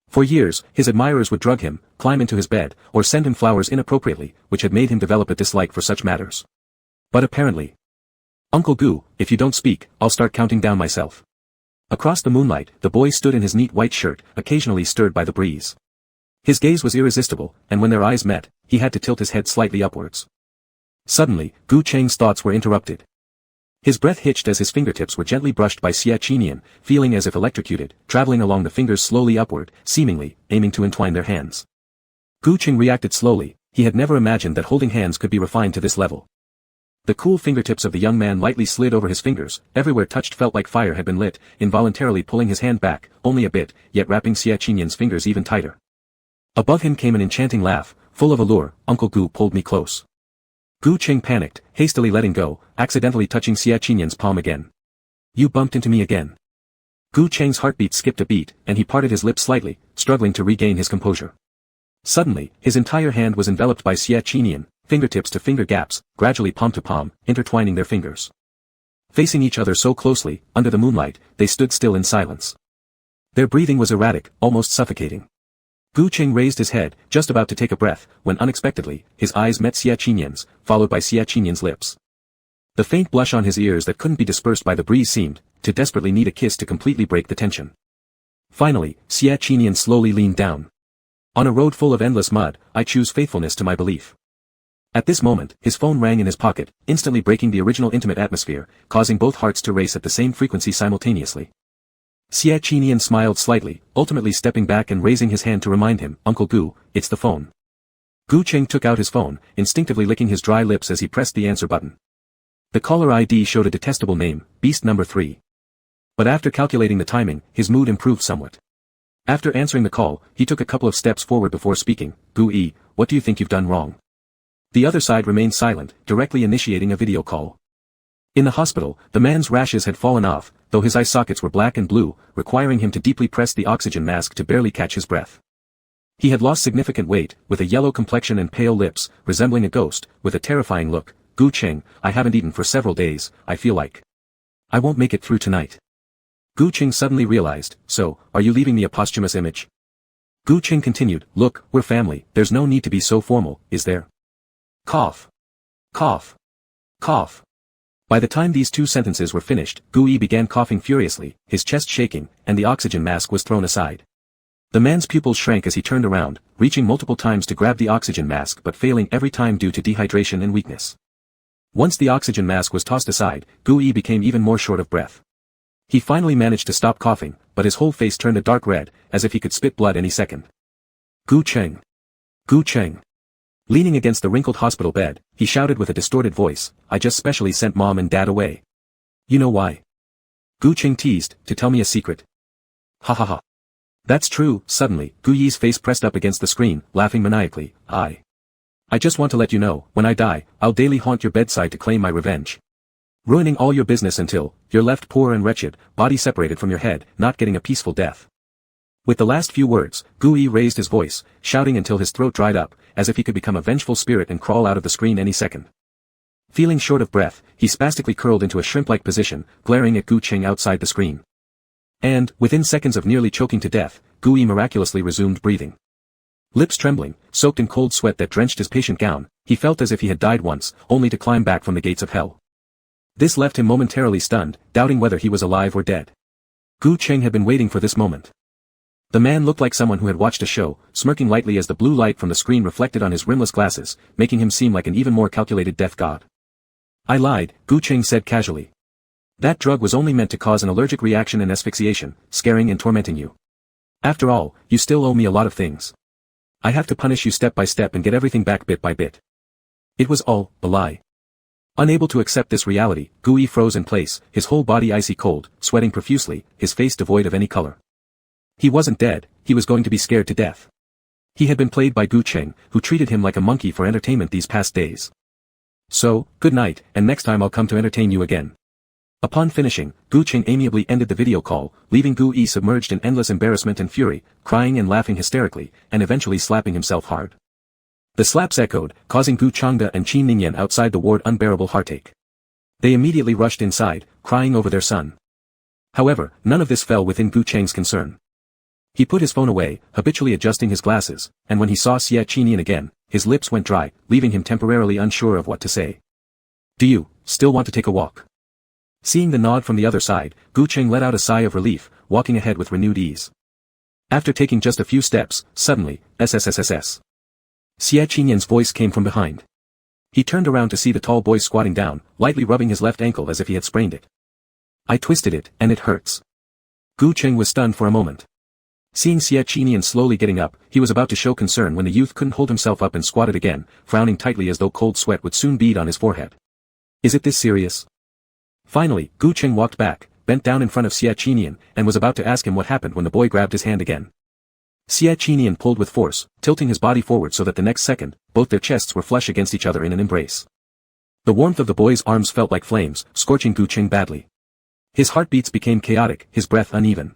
For years, his admirers would drug him, climb into his bed, or send him flowers inappropriately, which had made him develop a dislike for such matters. But apparently. Uncle Gu, if you don't speak, I'll start counting down myself. Across the moonlight, the boy stood in his neat white shirt, occasionally stirred by the breeze. His gaze was irresistible, and when their eyes met, he had to tilt his head slightly upwards. Suddenly, Gu Qing's thoughts were interrupted. His breath hitched as his fingertips were gently brushed by Xie Qinyan, feeling as if electrocuted, traveling along the fingers slowly upward, seemingly, aiming to entwine their hands. Gu Qing reacted slowly, he had never imagined that holding hands could be refined to this level. The cool fingertips of the young man lightly slid over his fingers, everywhere touched felt like fire had been lit, involuntarily pulling his hand back, only a bit, yet wrapping Xie Qinyan's fingers even tighter. Above him came an enchanting laugh, full of allure, Uncle Gu pulled me close. Gu Qing panicked, hastily letting go, accidentally touching Xie Qinyan's palm again. You bumped into me again. Gu Qing's heartbeat skipped a beat, and he parted his lips slightly, struggling to regain his composure. Suddenly, his entire hand was enveloped by Xie Qinyan, fingertips to finger gaps, gradually palm to palm, intertwining their fingers. Facing each other so closely, under the moonlight, they stood still in silence. Their breathing was erratic, almost suffocating. Gu Qing raised his head, just about to take a breath, when unexpectedly, his eyes met Xie Qinyan's, followed by Xie Qinyan's lips. The faint blush on his ears that couldn't be dispersed by the breeze seemed to desperately need a kiss to completely break the tension. Finally, Xie Qinyan slowly leaned down. On a road full of endless mud, I choose faithfulness to my belief. At this moment, his phone rang in his pocket, instantly breaking the original intimate atmosphere, causing both hearts to race at the same frequency simultaneously. Xie Qinyan smiled slightly, ultimately stepping back and raising his hand to remind him, Uncle Gu, it's the phone. Gu Qing took out his phone, instinctively licking his dry lips as he pressed the answer button. The caller ID showed a detestable name, Beast Number 3. But after calculating the timing, his mood improved somewhat. After answering the call, he took a couple of steps forward before speaking, Gu-yi, what do you think you've done wrong? The other side remained silent, directly initiating a video call. In the hospital, the man's rashes had fallen off, though his eye sockets were black and blue, requiring him to deeply press the oxygen mask to barely catch his breath. He had lost significant weight, with a yellow complexion and pale lips, resembling a ghost, with a terrifying look. Gu Qing, I haven't eaten for several days, I feel like I won't make it through tonight. Gu Qing suddenly realized, so, are you leaving me a posthumous image? Gu Qing continued, look, we're family, there's no need to be so formal, is there? Cough. Cough. Cough. By the time these two sentences were finished, Gu-yi began coughing furiously, his chest shaking, and the oxygen mask was thrown aside. The man's pupils shrank as he turned around, reaching multiple times to grab the oxygen mask but failing every time due to dehydration and weakness. Once the oxygen mask was tossed aside, Gu-yi became even more short of breath. He finally managed to stop coughing, but his whole face turned a dark red, as if he could spit blood any second. Gu Qing. Gu Qing. Leaning against the wrinkled hospital bed, he shouted with a distorted voice, I just specially sent Mom and Dad away. You know why? Gu Qing teased, to tell me a secret. Ha ha ha. That's true. Suddenly, Gu-yi's face pressed up against the screen, laughing maniacally, I just want to let you know, when I die, I'll daily haunt your bedside to claim my revenge. Ruining all your business until you're left poor and wretched, body separated from your head, not getting a peaceful death. With the last few words, Gui raised his voice, shouting until his throat dried up, as if he could become a vengeful spirit and crawl out of the screen any second. Feeling short of breath, he spastically curled into a shrimp-like position, glaring at Gu Cheng outside the screen. And, within seconds of nearly choking to death, Gui miraculously resumed breathing. Lips trembling, soaked in cold sweat that drenched his patient gown, he felt as if he had died once, only to climb back from the gates of hell. This left him momentarily stunned, doubting whether he was alive or dead. Gu Cheng had been waiting for this moment. The man looked like someone who had watched a show, smirking lightly as the blue light from the screen reflected on his rimless glasses, making him seem like an even more calculated death god. I lied, Gu Cheng said casually. That drug was only meant to cause an allergic reaction and asphyxiation, scaring and tormenting you. After all, you still owe me a lot of things. I have to punish you step by step and get everything back bit by bit. It was all a lie. Unable to accept this reality, Gui froze in place, his whole body icy cold, sweating profusely, his face devoid of any color. He wasn't dead, he was going to be scared to death. He had been played by Gu Cheng, who treated him like a monkey for entertainment these past days. So, good night, and next time I'll come to entertain you again. Upon finishing, Gu Cheng amiably ended the video call, leaving Gui submerged in endless embarrassment and fury, crying and laughing hysterically, and eventually slapping himself hard. The slaps echoed, causing Gu Changda and Qin Ningyan outside the ward unbearable heartache. They immediately rushed inside, crying over their son. However, none of this fell within Gu Cheng's concern. He put his phone away, habitually adjusting his glasses, and when he saw Xie Qinian again, his lips went dry, leaving him temporarily unsure of what to say. Do you still want to take a walk? Seeing the nod from the other side, Gu Cheng let out a sigh of relief, walking ahead with renewed ease. After taking just a few steps, suddenly, SSSSS. Xie Qinian's voice came from behind. He turned around to see the tall boy squatting down, lightly rubbing his left ankle as if he had sprained it. I twisted it, and it hurts. Gu Cheng was stunned for a moment. Seeing Xie Qinian slowly getting up, he was about to show concern when the youth couldn't hold himself up and squatted again, frowning tightly as though cold sweat would soon bead on his forehead. Is it this serious? Finally, Gu Cheng walked back, bent down in front of Xie Qinian, and was about to ask him what happened when the boy grabbed his hand again. Xie Qinian pulled with force, tilting his body forward so that the next second, both their chests were flush against each other in an embrace. The warmth of the boy's arms felt like flames, scorching Gu Cheng badly. His heartbeats became chaotic, his breath uneven.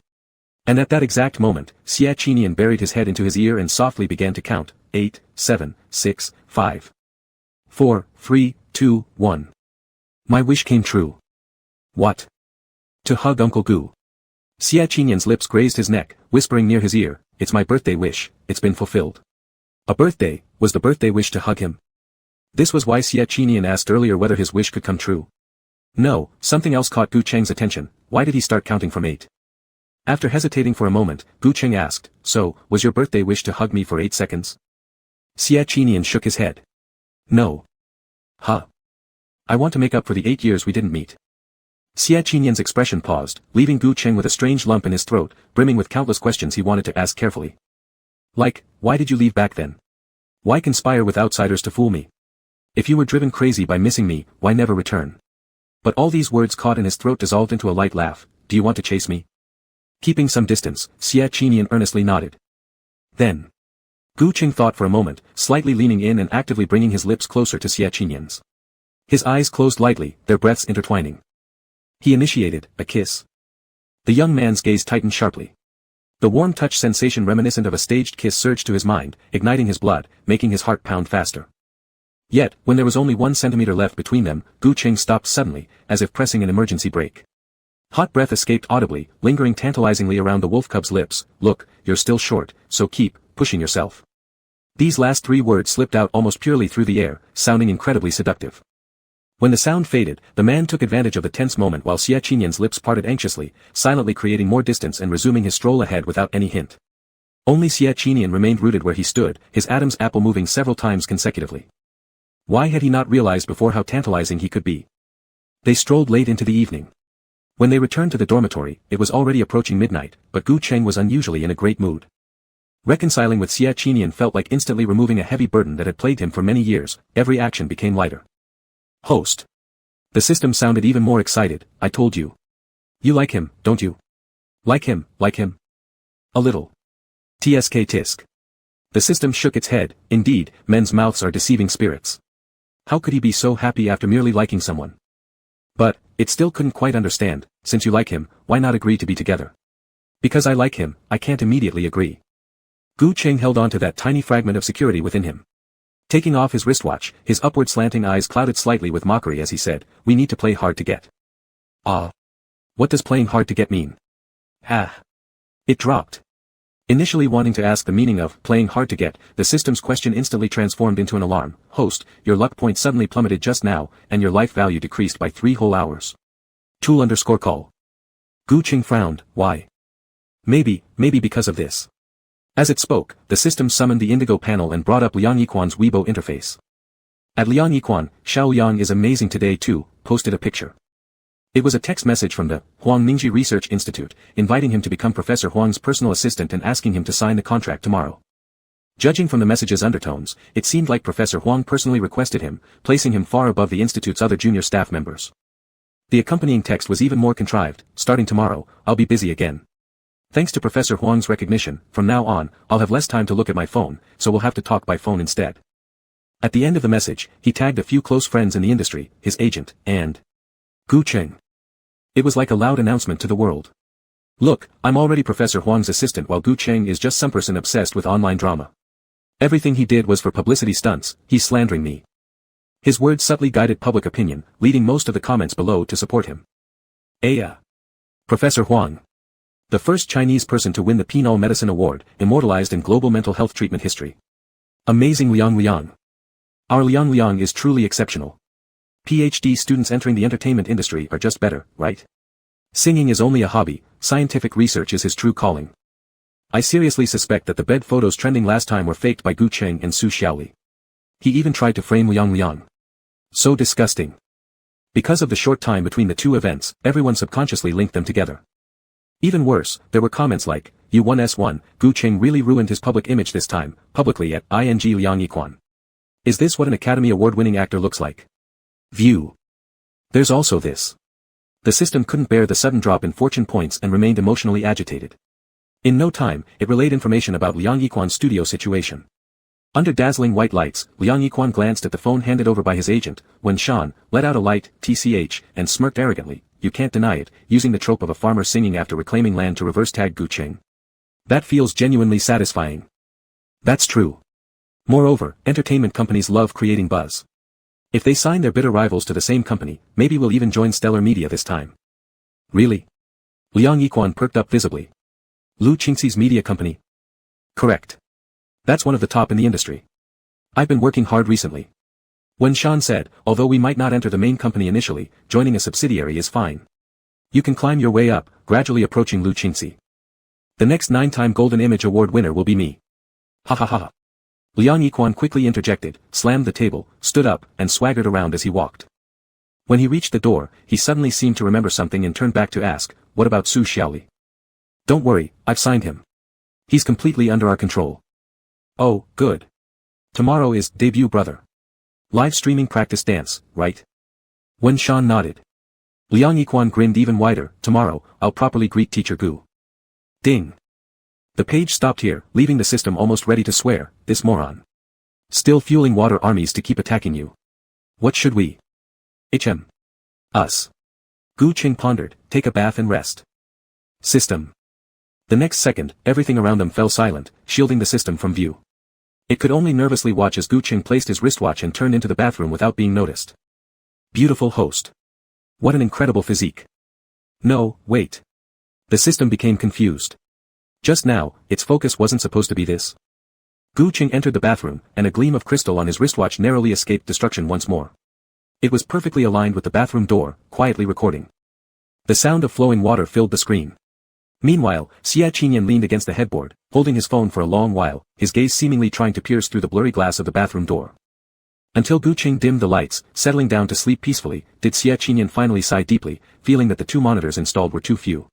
And at that exact moment, Xie Qinian buried his head into his ear and softly began to count, 8, 7, 6, 5, 4, 3, 2, 1. My wish came true. What? To hug Uncle Gu. Xie Qinian's lips grazed his neck, whispering near his ear, it's my birthday wish, it's been fulfilled. A birthday, was the birthday wish to hug him? This was why Xie Qinian asked earlier whether his wish could come true. No, something else caught Gu Cheng's attention, why did he start counting from 8? After hesitating for a moment, Gu Cheng asked, so, was your birthday wish to hug me for 8 seconds? Xie Qinian shook his head. No. Huh. I want to make up for the 8 years we didn't meet. Xie Qinian's expression paused, leaving Gu Cheng with a strange lump in his throat, brimming with countless questions he wanted to ask carefully. Like, why did you leave back then? Why conspire with outsiders to fool me? If you were driven crazy by missing me, why never return? But all these words caught in his throat dissolved into a light laugh. Do you want to chase me? Keeping some distance, Xie Qinian earnestly nodded. Then. Gu Cheng thought for a moment, slightly leaning in and actively bringing his lips closer to Xie Qinian's. His eyes closed lightly, their breaths intertwining. He initiated a kiss. The young man's gaze tightened sharply. The warm touch sensation reminiscent of a staged kiss surged to his mind, igniting his blood, making his heart pound faster. Yet, when there was only 1 centimeter left between them, Gu Cheng stopped suddenly, as if pressing an emergency brake. Hot breath escaped audibly, lingering tantalizingly around the wolf cub's lips. Look, you're still short, so keep pushing yourself. These last 3 words slipped out almost purely through the air, sounding incredibly seductive. When the sound faded, the man took advantage of the tense moment while Xie Qinian's lips parted anxiously, silently creating more distance and resuming his stroll ahead without any hint. Only Xie Qinian remained rooted where he stood, his Adam's apple moving several times consecutively. Why had he not realized before how tantalizing he could be? They strolled late into the evening. When they returned to the dormitory, it was already approaching midnight, but Gu Cheng was unusually in a great mood. Reconciling with Xie Qinian felt like instantly removing a heavy burden that had plagued him for many years. Every action became lighter. Host. The system sounded even more excited. I told you. You like him, don't you? Like him, like him. A little. TSK tisk. The system shook its head. Indeed, men's mouths are deceiving spirits. How could he be so happy after merely liking someone? But, it still couldn't quite understand, since you like him, why not agree to be together? Because I like him, I can't immediately agree. Gu Cheng held on to that tiny fragment of security within him. Taking off his wristwatch, his upward slanting eyes clouded slightly with mockery as he said, "We need to play hard to get." Ah. What does playing hard to get mean? Ah. It dropped. Initially wanting to ask the meaning of playing hard to get, the system's question instantly transformed into an alarm. "Host, your luck point suddenly plummeted just now, and your life value decreased by 3 whole hours. Tool_call. Gu Cheng frowned. Why? Maybe because of this. As it spoke, the system summoned the Indigo panel and brought up Liang Yiquan's Weibo interface. At Liang Yiquan, Xiao Yang is amazing today too, posted a picture. It was a text message from the Huang Ningji Research Institute, inviting him to become Professor Huang's personal assistant and asking him to sign the contract tomorrow. Judging from the message's undertones, it seemed like Professor Huang personally requested him, placing him far above the institute's other junior staff members. The accompanying text was even more contrived. "Starting tomorrow, I'll be busy again. Thanks to Professor Huang's recognition, from now on, I'll have less time to look at my phone, so we'll have to talk by phone instead." At the end of the message, he tagged a few close friends in the industry, his agent, and Gu Cheng. It was like a loud announcement to the world. "Look, I'm already Professor Huang's assistant while Gu Cheng is just some person obsessed with online drama. Everything he did was for publicity stunts, he's slandering me." His words subtly guided public opinion, leading most of the comments below to support him. Professor Huang. The first Chinese person to win the Penal Medicine Award, immortalized in global mental health treatment history. Amazing Liang Liang. Our Liang Liang is truly exceptional. PhD students entering the entertainment industry are just better, right? Singing is only a hobby, scientific research is his true calling. I seriously suspect that the bed photos trending last time were faked by Gu Cheng and Su Xiaoli. He even tried to frame Liang Liang. So disgusting. Because of the short time between the two events, everyone subconsciously linked them together. Even worse, there were comments like, "U1S1, Gu Cheng really ruined his public image this time, publicly at ing Liang Yiquan. Is this what an Academy Award-winning actor looks like?" View. There's also this. The system couldn't bear the sudden drop in fortune points and remained emotionally agitated. In no time, it relayed information about Liang Yiquan's studio situation. Under dazzling white lights, Liang Yiquan glanced at the phone handed over by his agent, Wen Shan, let out a light, tch, and smirked arrogantly. "You can't deny it," using the trope of a farmer singing after reclaiming land to reverse tag Gu Cheng. "That feels genuinely satisfying." That's true. Moreover, entertainment companies love creating buzz. If they sign their bitter rivals to the same company, maybe we'll even join Stellar Media this time. Really? Liang Yiquan perked up visibly. Lu Qingxi's media company? Correct. That's one of the top in the industry. I've been working hard recently. Wen Shan said, although we might not enter the main company initially, joining a subsidiary is fine. You can climb your way up, gradually approaching Lu Qingxi. The next 9-time Golden Image Award winner will be me. Ha ha ha. Liang Yiquan quickly interjected, slammed the table, stood up, and swaggered around as he walked. When he reached the door, he suddenly seemed to remember something and turned back to ask, "What about Su Xiaoli?" "Don't worry, I've signed him. He's completely under our control." "Oh, good. Tomorrow is debut, brother. Live streaming practice dance, right?" Wen Shan nodded. Liang Yiquan grinned even wider. "Tomorrow, I'll properly greet Teacher Gu." Ding. The page stopped here, leaving the system almost ready to swear, "This moron. Still fueling water armies to keep attacking you. What should we? Us. Gu Cheng pondered, "Take a bath and rest." System. The next second, everything around them fell silent, shielding the system from view. It could only nervously watch as Gu Cheng placed his wristwatch and turned into the bathroom without being noticed. Beautiful host. What an incredible physique. No, wait. The system became confused. Just now, its focus wasn't supposed to be this. Gu Cheng entered the bathroom, and a gleam of crystal on his wristwatch narrowly escaped destruction once more. It was perfectly aligned with the bathroom door, quietly recording. The sound of flowing water filled the screen. Meanwhile, Xia Qinyan leaned against the headboard, holding his phone for a long while, his gaze seemingly trying to pierce through the blurry glass of the bathroom door. Until Gu Cheng dimmed the lights, settling down to sleep peacefully, did Xia Qinyan finally sigh deeply, feeling that the 2 monitors installed were too few.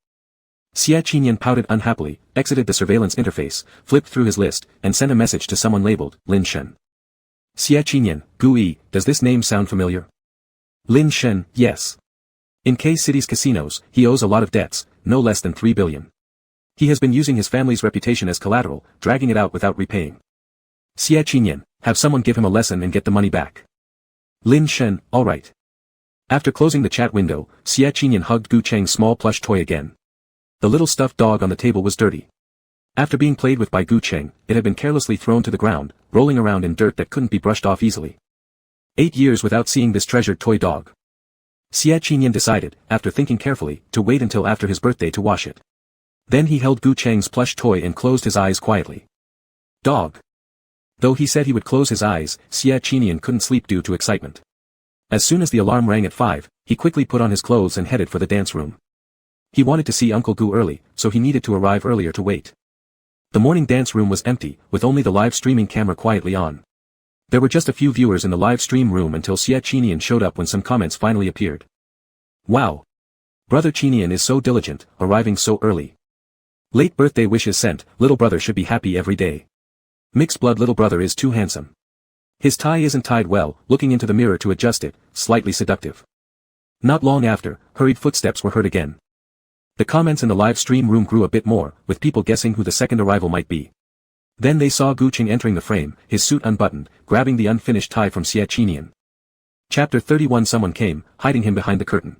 Xia Qinyan pouted unhappily, exited the surveillance interface, flipped through his list, and sent a message to someone labeled Lin Shen. Xia Qinyan, Gu Yi, does this name sound familiar? Lin Shen, yes. In K City's casinos, he owes a lot of debts, no less than 3 billion. He has been using his family's reputation as collateral, dragging it out without repaying. Xia Qinyan, have someone give him a lesson and get the money back. Lin Shen, alright. After closing the chat window, Xie Qinyan hugged Gu Cheng's small plush toy again. The little stuffed dog on the table was dirty. After being played with by Gu Cheng, it had been carelessly thrown to the ground, rolling around in dirt that couldn't be brushed off easily. 8 years without seeing this treasured toy dog. Xie Qinyan decided, after thinking carefully, to wait until after his birthday to wash it. Then he held Gu Cheng's plush toy and closed his eyes quietly. Dog. Though he said he would close his eyes, Xie Qinyan couldn't sleep due to excitement. As soon as the alarm rang at 5, he quickly put on his clothes and headed for the dance room. He wanted to see Uncle Gu early, so he needed to arrive earlier to wait. The morning dance room was empty, with only the live streaming camera quietly on. There were just a few viewers in the live stream room until Xie Qinyan showed up when some comments finally appeared. Wow! Brother Qinyan is so diligent, arriving so early. Late birthday wishes sent, little brother should be happy every day. Mixed blood little brother is too handsome. His tie isn't tied well, looking into the mirror to adjust it, slightly seductive. Not long after, hurried footsteps were heard again. The comments in the live stream room grew a bit more, with people guessing who the second arrival might be. Then they saw Gu Cheng entering the frame, his suit unbuttoned, grabbing the unfinished tie from Xie Qinyan. Chapter 31 Someone came, hiding him behind the curtain.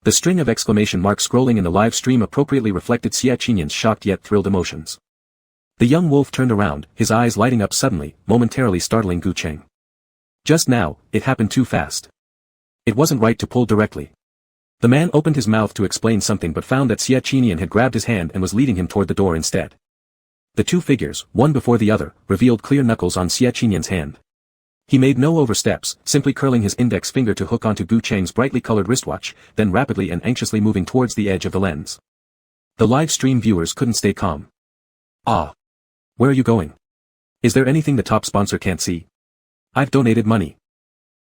The string of exclamation marks scrolling in the live stream appropriately reflected Xie Qinyan's shocked yet thrilled emotions. The young wolf turned around, his eyes lighting up suddenly, momentarily startling Gu Cheng. Just now, it happened too fast. It wasn't right to pull directly. The man opened his mouth to explain something but found that Xie Qinyan had grabbed his hand and was leading him toward the door instead. The two figures, one before the other, revealed clear knuckles on Xie Qinyan's hand. He made no oversteps, simply curling his index finger to hook onto Gu Cheng's brightly colored wristwatch, then rapidly and anxiously moving towards the edge of the lens. The live stream viewers couldn't stay calm. Ah! Where are you going? Is there anything the top sponsor can't see? I've donated money.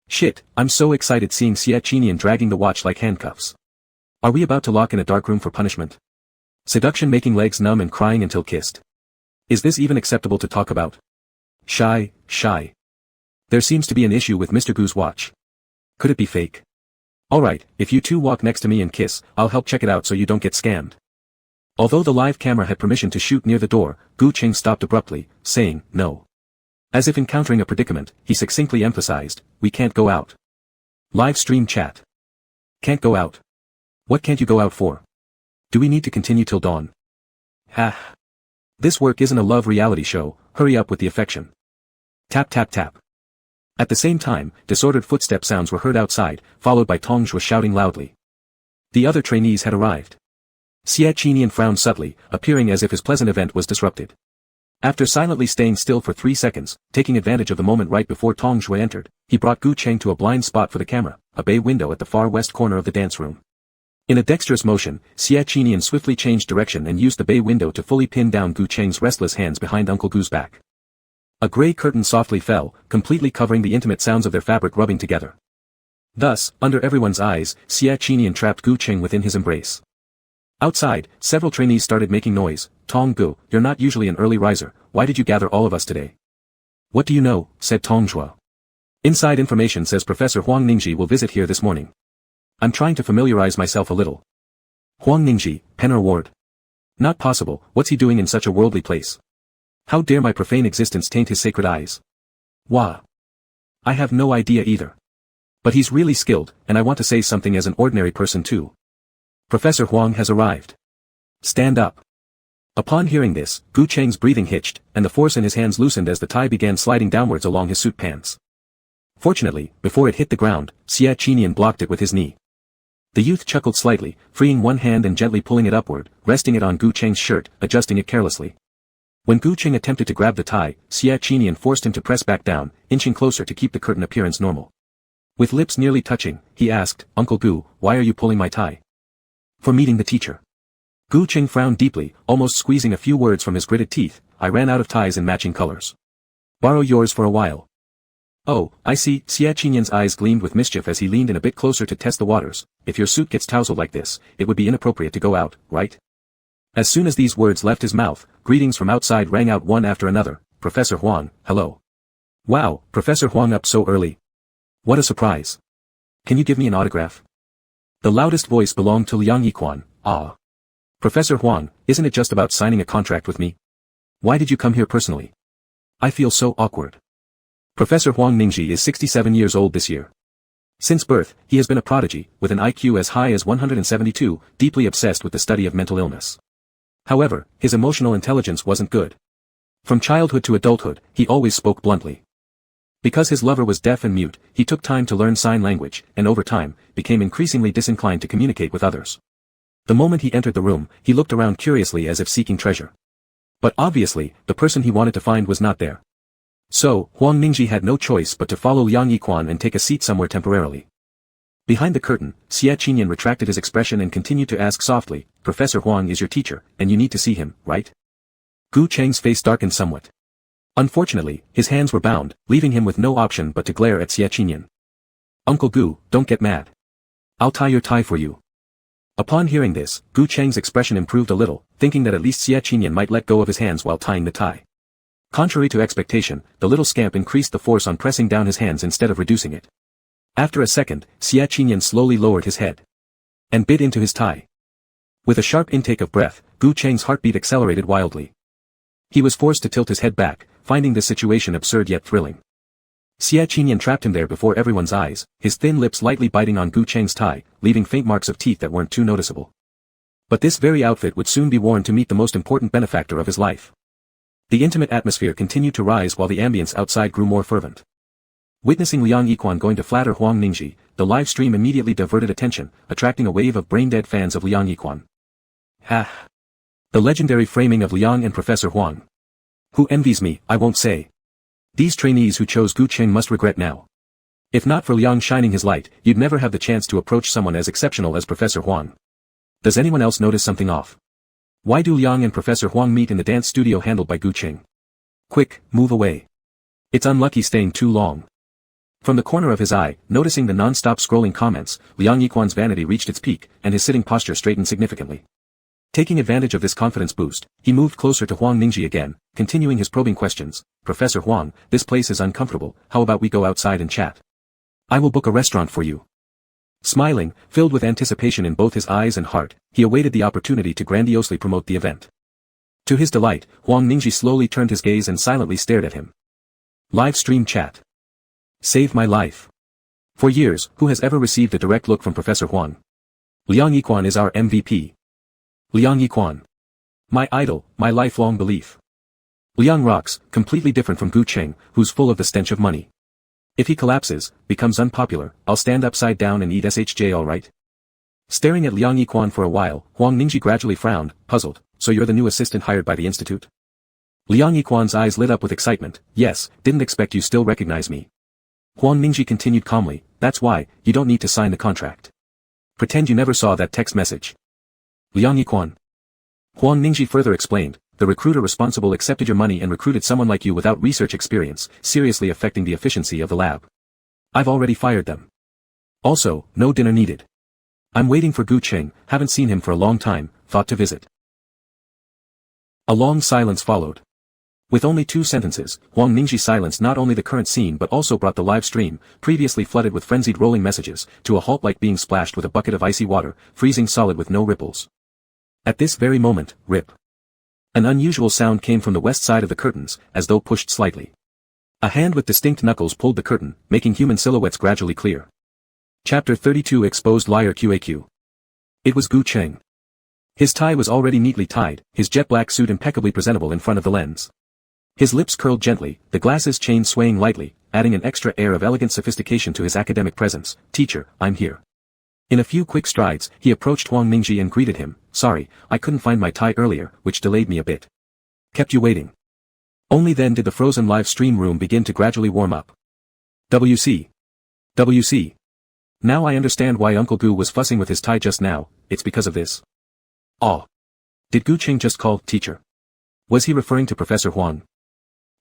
Shit, I'm so excited seeing Xie Qinyan dragging the watch like handcuffs. Are we about to lock in a dark room for punishment? Seduction making legs numb and crying until kissed. Is this even acceptable to talk about? Shy. There seems to be an issue with Mr. Gu's watch. Could it be fake? Alright, if you two walk next to me and kiss, I'll help check it out so you don't get scammed. Although the live camera had permission to shoot near the door, Gu Cheng stopped abruptly, saying, no. As if encountering a predicament, he succinctly emphasized, we can't go out. Live stream chat. Can't go out. What can't you go out for? Do we need to continue till dawn? Ha. This work isn't a love reality show, hurry up with the affection. Tap tap tap. At the same time, disordered footstep sounds were heard outside, followed by Tong Zhuo shouting loudly. The other trainees had arrived. Xie Qinyan frowned subtly, appearing as if his pleasant event was disrupted. After silently staying still for 3 seconds, taking advantage of the moment right before Tong Zhuo entered, he brought Gu Cheng to a blind spot for the camera, a bay window at the far west corner of the dance room. In a dexterous motion, Xie Qinyan swiftly changed direction and used the bay window to fully pin down Gu Cheng's restless hands behind Uncle Gu's back. A gray curtain softly fell, completely covering the intimate sounds of their fabric rubbing together. Thus, under everyone's eyes, Xie Qinyan trapped Gu Cheng within his embrace. Outside, several trainees started making noise. Tong Gu, you're not usually an early riser, why did you gather all of us today? What do you know, said Tong Zhuo. Inside information says Professor Huang Ningji will visit here this morning. I'm trying to familiarize myself a little. Huang Ningji, Penner Ward. Not possible, what's he doing in such a worldly place? How dare my profane existence taint his sacred eyes? Wah. I have no idea either. But he's really skilled, and I want to say something as an ordinary person too. Professor Huang has arrived. Stand up. Upon hearing this, Gu Cheng's breathing hitched, and the force in his hands loosened as the tie began sliding downwards along his suit pants. Fortunately, before it hit the ground, Xie Qinyan blocked it with his knee. The youth chuckled slightly, freeing one hand and gently pulling it upward, resting it on Gu Cheng's shirt, adjusting it carelessly. When Gu Cheng attempted to grab the tie, Xie Qinyan forced him to press back down, inching closer to keep the curtain appearance normal. With lips nearly touching, he asked, Uncle Gu, why are you pulling my tie? For meeting the teacher. Gu Cheng frowned deeply, almost squeezing a few words from his gritted teeth. I ran out of ties in matching colors. Borrow yours for a while. Oh, I see. Xie Qinyan's eyes gleamed with mischief as he leaned in a bit closer to test the waters. If your suit gets tousled like this, it would be inappropriate to go out, right? As soon as these words left his mouth, greetings from outside rang out one after another. Professor Huang, hello. Wow, Professor Huang up so early. What a surprise. Can you give me an autograph? The loudest voice belonged to Liang Yiquan. Ah. Professor Huang, isn't it just about signing a contract with me? Why did you come here personally? I feel so awkward. Professor Huang Ningji is 67 years old this year. Since birth, he has been a prodigy, with an IQ as high as 172, deeply obsessed with the study of mental illness. However, his emotional intelligence wasn't good. From childhood to adulthood, he always spoke bluntly. Because his lover was deaf and mute, he took time to learn sign language, and over time, became increasingly disinclined to communicate with others. The moment he entered the room, he looked around curiously as if seeking treasure. But obviously, the person he wanted to find was not there. So, Huang Ningji had no choice but to follow Liang Yiquan and take a seat somewhere temporarily. Behind the curtain, Xie Qinyan retracted his expression and continued to ask softly, "Professor Huang is your teacher, and you need to see him, right?" Gu Cheng's face darkened somewhat. Unfortunately, his hands were bound, leaving him with no option but to glare at Xie Qinyan. "Uncle Gu, don't get mad. I'll tie your tie for you." Upon hearing this, Gu Cheng's expression improved a little, thinking that at least Xie Qinyan might let go of his hands while tying the tie. Contrary to expectation, the little scamp increased the force on pressing down his hands instead of reducing it. After a second, Xie Qinyan slowly lowered his head and bit into his tie. With a sharp intake of breath, Gu Cheng's heartbeat accelerated wildly. He was forced to tilt his head back, finding this situation absurd yet thrilling. Xie Qinyan trapped him there before everyone's eyes, his thin lips lightly biting on Gu Cheng's tie, leaving faint marks of teeth that weren't too noticeable. But this very outfit would soon be worn to meet the most important benefactor of his life. The intimate atmosphere continued to rise while the ambience outside grew more fervent. Witnessing Liang Yiquan going to flatter Huang Ningji, the live stream immediately diverted attention, attracting a wave of brain-dead fans of Liang Yiquan. Ha! The legendary framing of Liang and Professor Huang. Who envies me, I won't say. These trainees who chose Gu Cheng must regret now. If not for Liang shining his light, you'd never have the chance to approach someone as exceptional as Professor Huang. Does anyone else notice something off? Why do Liang and Professor Huang meet in the dance studio handled by Gu Cheng? Quick, move away. It's unlucky staying too long. From the corner of his eye, noticing the non-stop scrolling comments, Liang Yiquan's vanity reached its peak, and his sitting posture straightened significantly. Taking advantage of this confidence boost, he moved closer to Huang Ningji again, continuing his probing questions. "Professor Huang, this place is uncomfortable, how about we go outside and chat? I will book a restaurant for you." Smiling, filled with anticipation in both his eyes and heart, he awaited the opportunity to grandiosely promote the event. To his delight, Huang Ningji slowly turned his gaze and silently stared at him. Live stream chat. Save my life. For years, who has ever received a direct look from Professor Huang? Liang Yiquan is our MVP. Liang Yiquan. My idol, my lifelong belief. Liang rocks, completely different from Gu Cheng, who's full of the stench of money. If he collapses, becomes unpopular, I'll stand upside down and eat SHJ alright? Staring at Liang Yiquan for a while, Huang Ningji gradually frowned, puzzled. "So you're the new assistant hired by the institute?" Liang Yiquan's eyes lit up with excitement. "Yes, didn't expect you still recognize me." Huang Ningji continued calmly, "That's why, you don't need to sign the contract. Pretend you never saw that text message." Liang Yiquan. Huang Ningji further explained, "The recruiter responsible accepted your money and recruited someone like you without research experience, seriously affecting the efficiency of the lab. I've already fired them. Also, no dinner needed. I'm waiting for Gu Cheng, haven't seen him for a long time, thought to visit." A long silence followed. With only 2 sentences, Huang Ningji silenced not only the current scene but also brought the live stream, previously flooded with frenzied rolling messages, to a halt like being splashed with a bucket of icy water, freezing solid with no ripples. At this very moment, rip. An unusual sound came from the west side of the curtains, as though pushed slightly. A hand with distinct knuckles pulled the curtain, making human silhouettes gradually clear. Chapter 32 Exposed Liar QAQ. It was Gu Cheng. His tie was already neatly tied, his jet-black suit impeccably presentable in front of the lens. His lips curled gently, the glasses chain swaying lightly, adding an extra air of elegant sophistication to his academic presence. "Teacher, I'm here." In a few quick strides, he approached Huang Ningji and greeted him. "Sorry, I couldn't find my tie earlier, which delayed me a bit. Kept you waiting." Only then did the frozen live stream room begin to gradually warm up. WC. WC. Now I understand why Uncle Gu was fussing with his tie just now, it's because of this. Oh. Did Gu Cheng just call teacher? Was he referring to Professor Huang?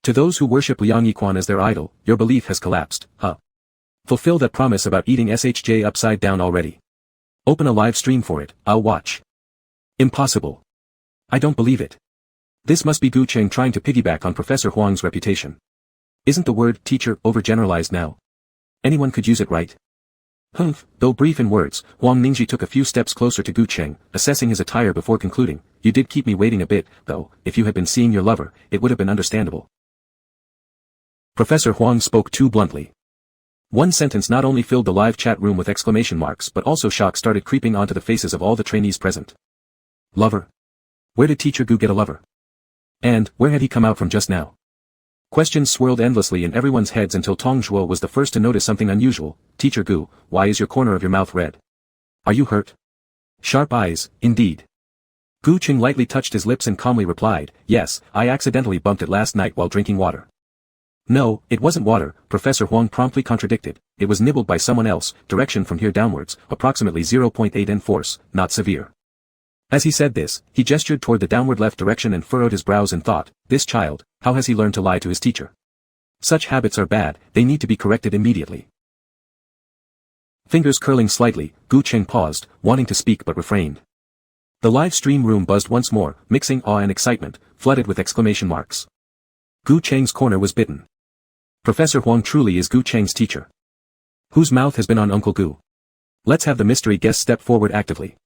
To those who worship Liang Yiquan as their idol, your belief has collapsed, huh? Fulfill that promise about eating SHJ upside down already. Open a live stream for it, I'll watch. Impossible. I don't believe it. This must be Gu Cheng trying to piggyback on Professor Huang's reputation. Isn't the word teacher overgeneralized now? Anyone could use it, right? Humph. Though brief in words, Huang Ningji took a few steps closer to Gu Cheng, assessing his attire before concluding, "You did keep me waiting a bit, though, if you had been seeing your lover, it would have been understandable." Professor Huang spoke too bluntly. One sentence not only filled the live chat room with exclamation marks but also shock started creeping onto the faces of all the trainees present. Lover? Where did Teacher Gu get a lover? And, where had he come out from just now? Questions swirled endlessly in everyone's heads until Tong Zhuo was the first to notice something unusual. Teacher Gu, why is your corner of your mouth red? Are you hurt? Sharp eyes, indeed. Gu Qing lightly touched his lips and calmly replied, yes, I accidentally bumped it last night while drinking water. No, it wasn't water, Professor Huang promptly contradicted, it was nibbled by someone else, direction from here downwards, approximately 0.8 in force, not severe. As he said this, he gestured toward the downward left direction and furrowed his brows in thought, this child, how has he learned to lie to his teacher? Such habits are bad, they need to be corrected immediately. Fingers curling slightly, Gu Qing paused, wanting to speak but refrained. The live stream room buzzed once more, mixing awe and excitement, flooded with exclamation marks. Gu Cheng's corner was bitten. Professor Huang truly is Gu Cheng's teacher. Whose mouth has been on Uncle Gu? Let's have the mystery guest step forward actively.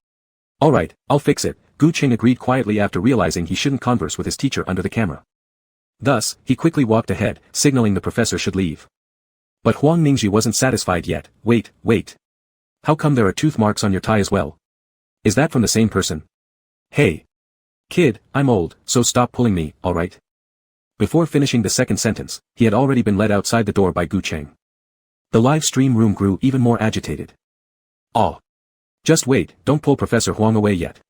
Alright, I'll fix it, Gu Cheng agreed quietly after realizing he shouldn't converse with his teacher under the camera. Thus, he quickly walked ahead, signaling the professor should leave. But Huang Ningji wasn't satisfied yet. Wait. How come there are tooth marks on your tie as well? Is that from the same person? Hey. Kid, I'm old, so stop pulling me, alright? Before finishing the second sentence, he had already been led outside the door by Gu Cheng. The live stream room grew even more agitated. Oh. Just wait, don't pull Professor Huang away yet.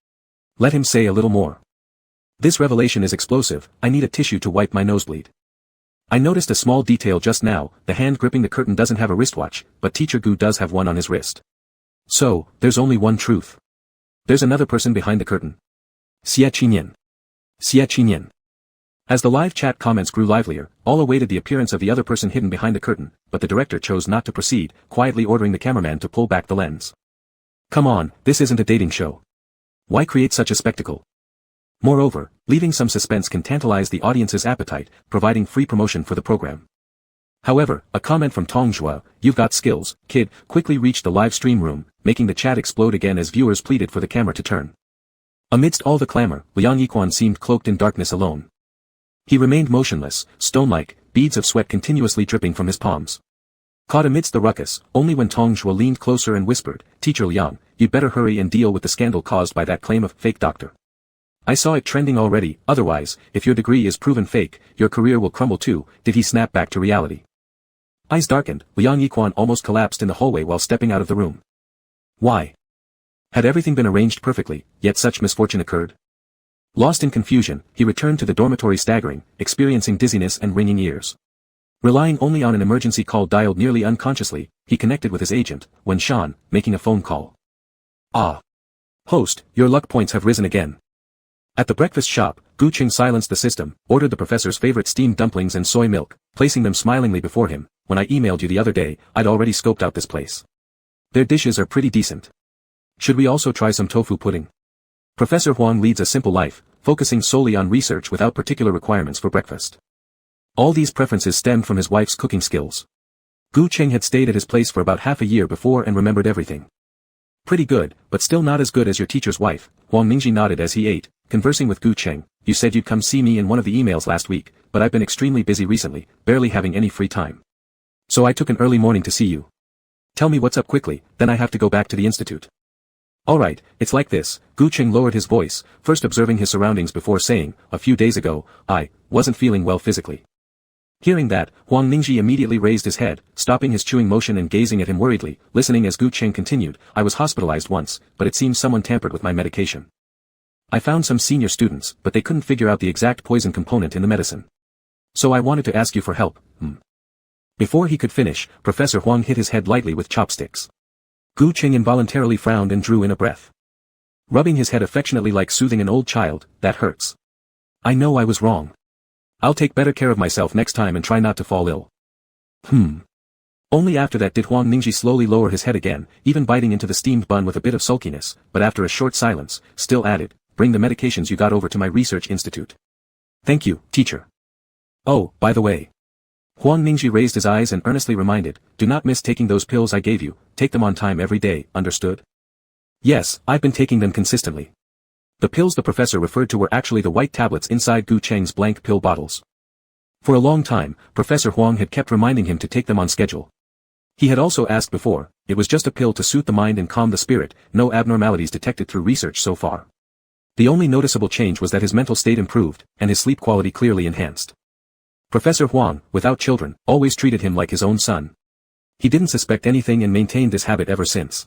Let him say a little more. This revelation is explosive, I need a tissue to wipe my nosebleed. I noticed a small detail just now, the hand gripping the curtain doesn't have a wristwatch, but Teacher Gu does have one on his wrist. So, there's only one truth. There's another person behind the curtain. Xie Qinyan. As the live chat comments grew livelier, all awaited the appearance of the other person hidden behind the curtain, but the director chose not to proceed, quietly ordering the cameraman to pull back the lens. Come on, this isn't a dating show. Why create such a spectacle? Moreover, leaving some suspense can tantalize the audience's appetite, providing free promotion for the program. However, a comment from Tong Zhuo, you've got skills, kid, quickly reached the live stream room, making the chat explode again as viewers pleaded for the camera to turn. Amidst all the clamor, Liang Yiquan seemed cloaked in darkness alone. He remained motionless, stone-like, beads of sweat continuously dripping from his palms. Caught amidst the ruckus, only when Tong Zhuo leaned closer and whispered, Teacher Liang, you'd better hurry and deal with the scandal caused by that claim of fake doctor. I saw it trending already, otherwise, if your degree is proven fake, your career will crumble too. Did he snap back to reality? Eyes darkened, Liang Yiquan almost collapsed in the hallway while stepping out of the room. Why? Had everything been arranged perfectly, yet such misfortune occurred? Lost in confusion, he returned to the dormitory staggering, experiencing dizziness and ringing ears. Relying only on an emergency call dialed nearly unconsciously, he connected with his agent, Wen Shan, making a phone call. Ah. Host, your luck points have risen again. At the breakfast shop, Gu Qing silenced the system, ordered the professor's favorite steamed dumplings and soy milk, placing them smilingly before him. When I emailed you the other day, I'd already scoped out this place. Their dishes are pretty decent. Should we also try some tofu pudding? Professor Huang leads a simple life, focusing solely on research without particular requirements for breakfast. All these preferences stemmed from his wife's cooking skills. Gu Qing had stayed at his place for about half a year before and remembered everything. Pretty good, but still not as good as your teacher's wife, Huang Ningji nodded as he ate, conversing with Gu Qing. You said you'd come see me in one of the emails last week, but I've been extremely busy recently, barely having any free time. So I took an early morning to see you. Tell me what's up quickly, then I have to go back to the institute. Alright, it's like this, Gu Qing lowered his voice, first observing his surroundings before saying, a few days ago, I wasn't feeling well physically. Hearing that, Huang Ningji immediately raised his head, stopping his chewing motion and gazing at him worriedly, listening as Gu Qing continued, I was hospitalized once, but it seems someone tampered with my medication. I found some senior students, but they couldn't figure out the exact poison component in the medicine. So I wanted to ask you for help. Before he could finish, Professor Huang hit his head lightly with chopsticks. Gu Qing involuntarily frowned and drew in a breath. Rubbing his head affectionately like soothing an old child, that hurts. I know I was wrong. I'll take better care of myself next time and try not to fall ill. Only after that did Huang Ningji slowly lower his head again, even biting into the steamed bun with a bit of sulkiness, but after a short silence, still added, bring the medications you got over to my research institute. Thank you, teacher. Oh, by the way. Huang Ningji raised his eyes and earnestly reminded, do not miss taking those pills I gave you, take them on time every day, understood? Yes, I've been taking them consistently. The pills the professor referred to were actually the white tablets inside Gu Cheng's blank pill bottles. For a long time, Professor Huang had kept reminding him to take them on schedule. He had also asked before, it was just a pill to soothe the mind and calm the spirit, no abnormalities detected through research so far. The only noticeable change was that his mental state improved, and his sleep quality clearly enhanced. Professor Huang, without children, always treated him like his own son. He didn't suspect anything and maintained this habit ever since.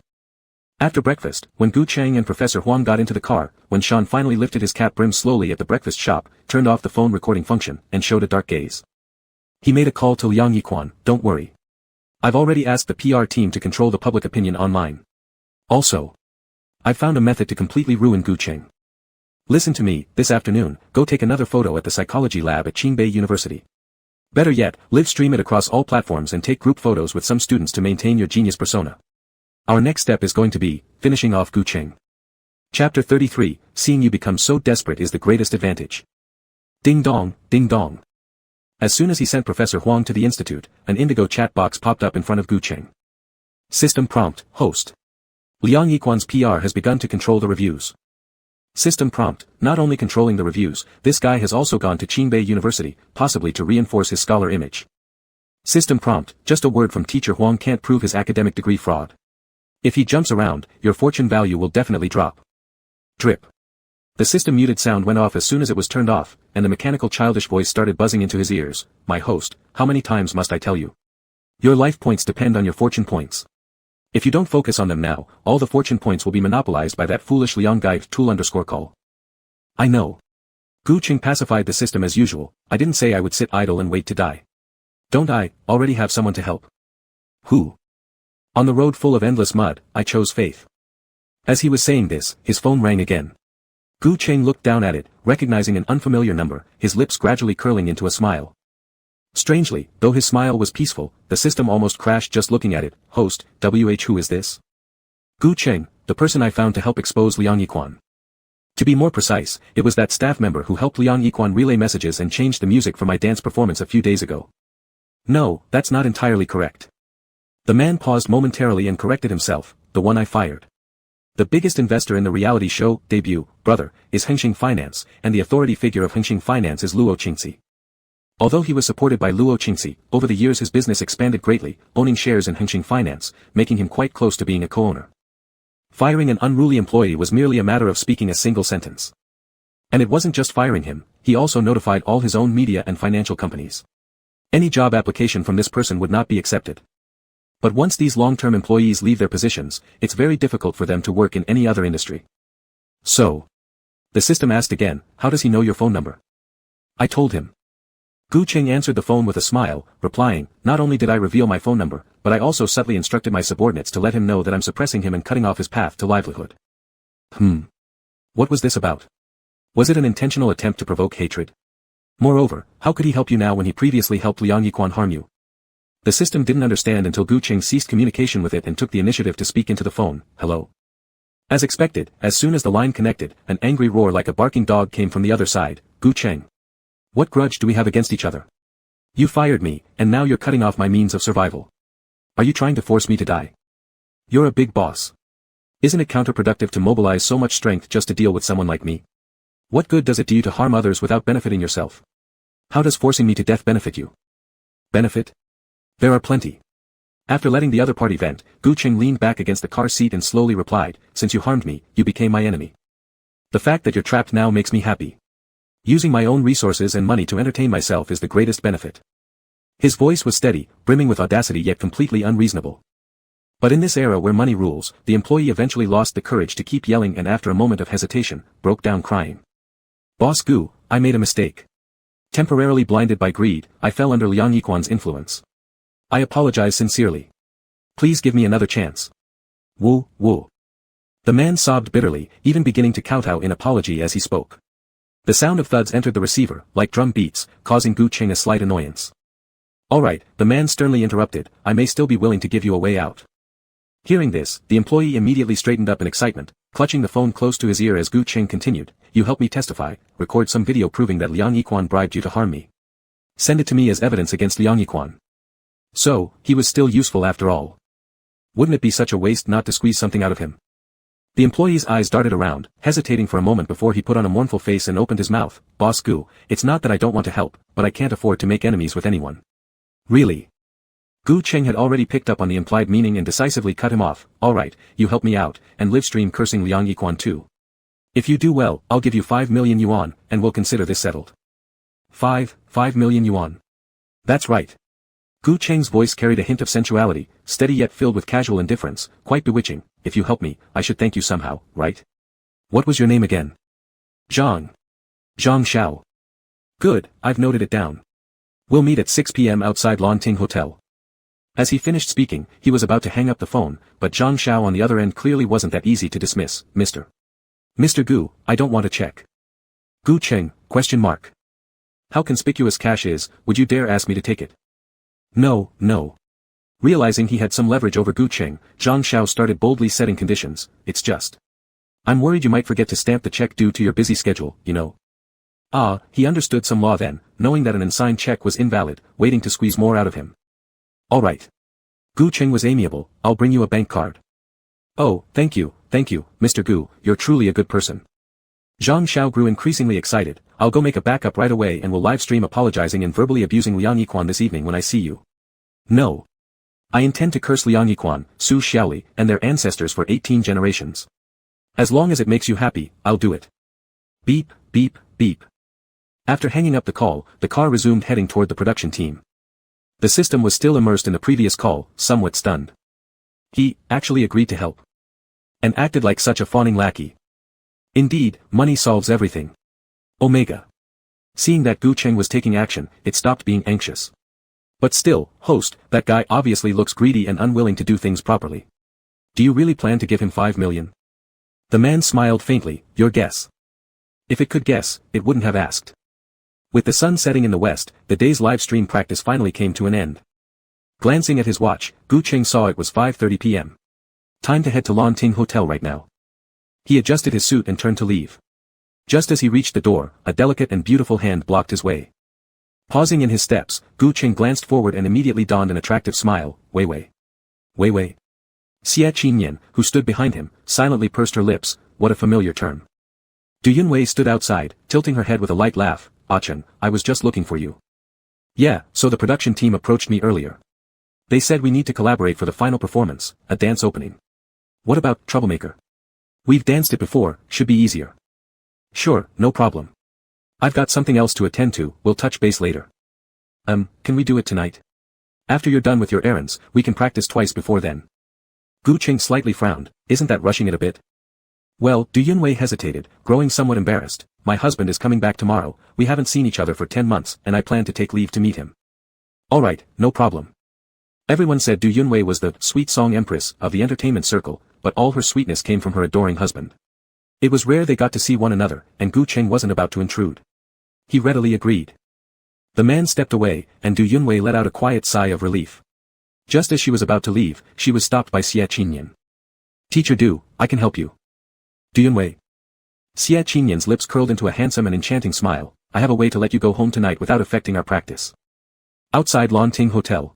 After breakfast, when Gu Cheng and Professor Huang got into the car, when Sean finally lifted his cap brim slowly at the breakfast shop, turned off the phone recording function, and showed a dark gaze. He made a call to Liang Yiquan, don't worry. I've already asked the PR team to control the public opinion online. Also, I've found a method to completely ruin Gu Cheng. Listen to me, this afternoon, go take another photo at the psychology lab at Qingbei University. Better yet, live stream it across all platforms and take group photos with some students to maintain your genius persona. Our next step is going to be, finishing off Gu Cheng. Chapter 33, seeing you become so desperate is the greatest advantage. Ding dong, ding dong. As soon as he sent Professor Huang to the institute, an indigo chat box popped up in front of Gu Cheng. System prompt, host. Liang Yiquan's PR has begun to control the reviews. System prompt, not only controlling the reviews, this guy has also gone to Qingbei University, possibly to reinforce his scholar image. System prompt, just a word from teacher Huang can't prove his academic degree fraud. If he jumps around, your fortune value will definitely drop. Drip. The system muted sound went off as soon as it was turned off, and the mechanical childish voice started buzzing into his ears. My host, how many times must I tell you? Your life points depend on your fortune points. If you don't focus on them now, all the fortune points will be monopolized by that foolish Liang Guide tool_call. I know. Gu Cheng pacified the system as usual, I didn't say I would sit idle and wait to die. Don't I already have someone to help? Who? On the road full of endless mud, I chose faith. As he was saying this, his phone rang again. Gu Cheng looked down at it, recognizing an unfamiliar number, his lips gradually curling into a smile. Strangely, though his smile was peaceful, the system almost crashed just looking at it. Host, who is this? Gu Cheng, the person I found to help expose Liang Yiquan. To be more precise, it was that staff member who helped Liang Yiquan relay messages and changed the music for my dance performance a few days ago. No, that's not entirely correct. The man paused momentarily and corrected himself, the one I fired. The biggest investor in the reality show debut, brother, is Hengxing Finance, and the authority figure of Hengxing Finance is Luo Qingxi. Although he was supported by Luo Qingxi, over the years his business expanded greatly, owning shares in Hengxing Finance, making him quite close to being a co-owner. Firing an unruly employee was merely a matter of speaking a single sentence. And it wasn't just firing him, he also notified all his own media and financial companies. Any job application from this person would not be accepted. But once these long-term employees leave their positions, it's very difficult for them to work in any other industry. So, the system asked again, how does he know your phone number? I told him. Gu Cheng answered the phone with a smile, replying, not only did I reveal my phone number, but I also subtly instructed my subordinates to let him know that I'm suppressing him and cutting off his path to livelihood. What was this about? Was it an intentional attempt to provoke hatred? Moreover, how could he help you now when he previously helped Liang Yiquan harm you? The system didn't understand until Gu Cheng ceased communication with it and took the initiative to speak into the phone. Hello. As expected, as soon as the line connected, an angry roar like a barking dog came from the other side. Gu Cheng. What grudge do we have against each other? You fired me, and now you're cutting off my means of survival. Are you trying to force me to die? You're a big boss. Isn't it counterproductive to mobilize so much strength just to deal with someone like me? What good does it do you to harm others without benefiting yourself? How does forcing me to death benefit you? Benefit? There are plenty. After letting the other party vent, Gu Cheng leaned back against the car seat and slowly replied, since you harmed me, you became my enemy. The fact that you're trapped now makes me happy. Using my own resources and money to entertain myself is the greatest benefit. His voice was steady, brimming with audacity yet completely unreasonable. But in this era where money rules, the employee eventually lost the courage to keep yelling and after a moment of hesitation, broke down crying. Boss Gu, I made a mistake. Temporarily blinded by greed, I fell under Liang Yiquan's influence. I apologize sincerely. Please give me another chance. Woo, woo. The man sobbed bitterly, even beginning to kowtow in apology as he spoke. The sound of thuds entered the receiver, like drum beats, causing Gu Cheng a slight annoyance. Alright, the man sternly interrupted, I may still be willing to give you a way out. Hearing this, the employee immediately straightened up in excitement, clutching the phone close to his ear as Gu Cheng continued, you help me testify, record some video proving that Liang Yiquan bribed you to harm me. Send it to me as evidence against Liang Yiquan. So, he was still useful after all. Wouldn't it be such a waste not to squeeze something out of him? The employee's eyes darted around, hesitating for a moment before he put on a mournful face and opened his mouth. Boss Gu, it's not that I don't want to help, but I can't afford to make enemies with anyone. Really? Gu Cheng had already picked up on the implied meaning and decisively cut him off. Alright, you help me out, and live stream cursing Liang Yiquan too. If you do well, I'll give you 5 million yuan, and we'll consider this settled. 5 million yuan. That's right. Gu Cheng's voice carried a hint of sensuality, steady yet filled with casual indifference, quite bewitching. If you help me, I should thank you somehow, right? What was your name again? Zhang. Zhang Xiao. Good, I've noted it down. We'll meet at 6 p.m. outside Lanting Hotel. As he finished speaking, he was about to hang up the phone, but Zhang Xiao on the other end clearly wasn't that easy to dismiss. Mr. Gu, I don't want to check. Gu Cheng, ? How conspicuous cash is, would you dare ask me to take it? No. Realizing he had some leverage over Gu Cheng, Zhang Xiao started boldly setting conditions. It's just. I'm worried you might forget to stamp the check due to your busy schedule, you know. Ah, he understood some law then, knowing that an unsigned check was invalid, waiting to squeeze more out of him. Alright. Gu Cheng was amiable. I'll bring you a bank card. Oh, thank you, Mr. Gu, you're truly a good person. Zhang Xiao grew increasingly excited. I'll go make a backup right away and will livestream apologizing and verbally abusing Liang Yiquan this evening when I see you. No. I intend to curse Liang Yiquan, Su Xiaoli, and their ancestors for 18 generations. As long as it makes you happy, I'll do it. Beep, beep, beep. After hanging up the call, the car resumed heading toward the production team. The system was still immersed in the previous call, somewhat stunned. He actually agreed to help. And acted like such a fawning lackey. Indeed, money solves everything. Omega. Seeing that Gu Cheng was taking action, it stopped being anxious. But still, host, that guy obviously looks greedy and unwilling to do things properly. Do you really plan to give him 5 million? The man smiled faintly. Your guess. If it could guess, it wouldn't have asked. With the sun setting in the west, the day's live stream practice finally came to an end. Glancing at his watch, Gu Cheng saw it was 5:30 p.m. Time to head to Lanting Hotel right now. He adjusted his suit and turned to leave. Just as he reached the door, a delicate and beautiful hand blocked his way. Pausing in his steps, Gu Cheng glanced forward and immediately donned an attractive smile. Wei Wei. Xie Qinyan, who stood behind him, silently pursed her lips. What a familiar term. Du Yunwei stood outside, tilting her head with a light laugh. Ah Cheng, I was just looking for you. Yeah, so the production team approached me earlier. They said we need to collaborate for the final performance, a dance opening. What about Troublemaker? We've danced it before, should be easier. Sure, no problem. I've got something else to attend to, we'll touch base later. Can we do it tonight? After you're done with your errands, we can practice twice before then. Gu Cheng slightly frowned. Isn't that rushing it a bit? Well, Du Yunwei hesitated, growing somewhat embarrassed. My husband is coming back tomorrow, we haven't seen each other for 10 months, and I plan to take leave to meet him. Alright, no problem. Everyone said Du Yunwei was the sweet song empress of the entertainment circle, but all her sweetness came from her adoring husband. It was rare they got to see one another, and Gu Cheng wasn't about to intrude. He readily agreed. The man stepped away, and Du Yunwei let out a quiet sigh of relief. Just as she was about to leave, she was stopped by Xie Qinyan. Teacher Du, I can help you. Du Yunwei. Xie Qinyan's lips curled into a handsome and enchanting smile. I have a way to let you go home tonight without affecting our practice. Outside Lanting Hotel.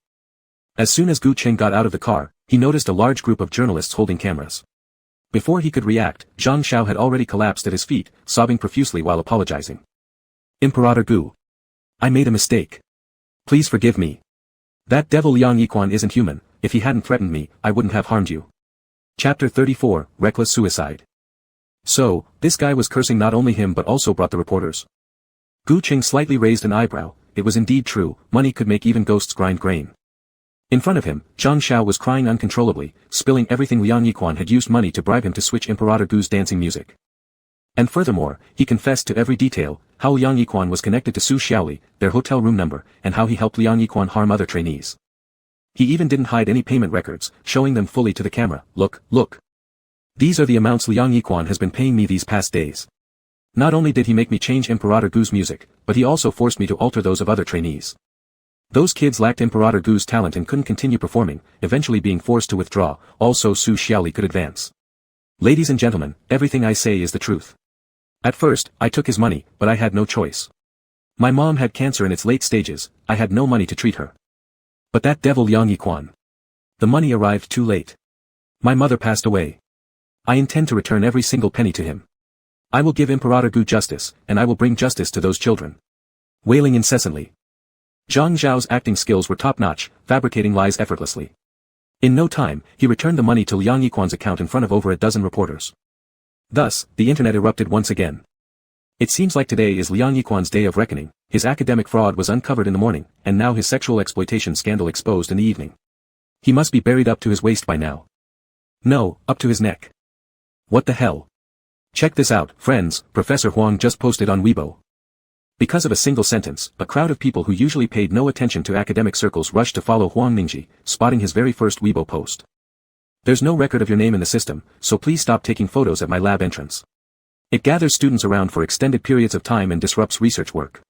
As soon as Gu Cheng got out of the car, he noticed a large group of journalists holding cameras. Before he could react, Zhang Xiao had already collapsed at his feet, sobbing profusely while apologizing. Imperator Gu. I made a mistake. Please forgive me. That devil Liang Yiquan isn't human. If he hadn't threatened me, I wouldn't have harmed you. Chapter 34, Reckless Suicide. So, this guy was cursing not only him but also brought the reporters. Gu Cheng slightly raised an eyebrow. It was indeed true, money could make even ghosts grind grain. In front of him, Zhang Xiao was crying uncontrollably, spilling everything Liang Yiquan had used money to bribe him to switch Imperator Gu's dancing music. And furthermore, he confessed to every detail, how Liang Yiquan was connected to Su Xiaoli, their hotel room number, and how he helped Liang Yiquan harm other trainees. He even didn't hide any payment records, showing them fully to the camera. Look. These are the amounts Liang Yiquan has been paying me these past days. Not only did he make me change Imperator Gu's music, but he also forced me to alter those of other trainees. Those kids lacked Imperator Gu's talent and couldn't continue performing, eventually being forced to withdraw, also Su Xiaoli could advance. Ladies and gentlemen, everything I say is the truth. At first, I took his money, but I had no choice. My mom had cancer in its late stages, I had no money to treat her. But that devil Liang Yiquan. The money arrived too late. My mother passed away. I intend to return every single penny to him. I will give Imperator Gu justice, and I will bring justice to those children. Wailing incessantly. Zhang Zhao's acting skills were top-notch, fabricating lies effortlessly. In no time, he returned the money to Liang Yiquan's account in front of over a dozen reporters. Thus, the internet erupted once again. It seems like today is Liang Yiquan's day of reckoning. His academic fraud was uncovered in the morning, and now his sexual exploitation scandal exposed in the evening. He must be buried up to his waist by now. No, up to his neck. What the hell? Check this out, friends, Professor Huang just posted on Weibo. Because of a single sentence, a crowd of people who usually paid no attention to academic circles rushed to follow Huang Ningji, spotting his very first Weibo post. There's no record of your name in the system, so please stop taking photos at my lab entrance. It gathers students around for extended periods of time and disrupts research work.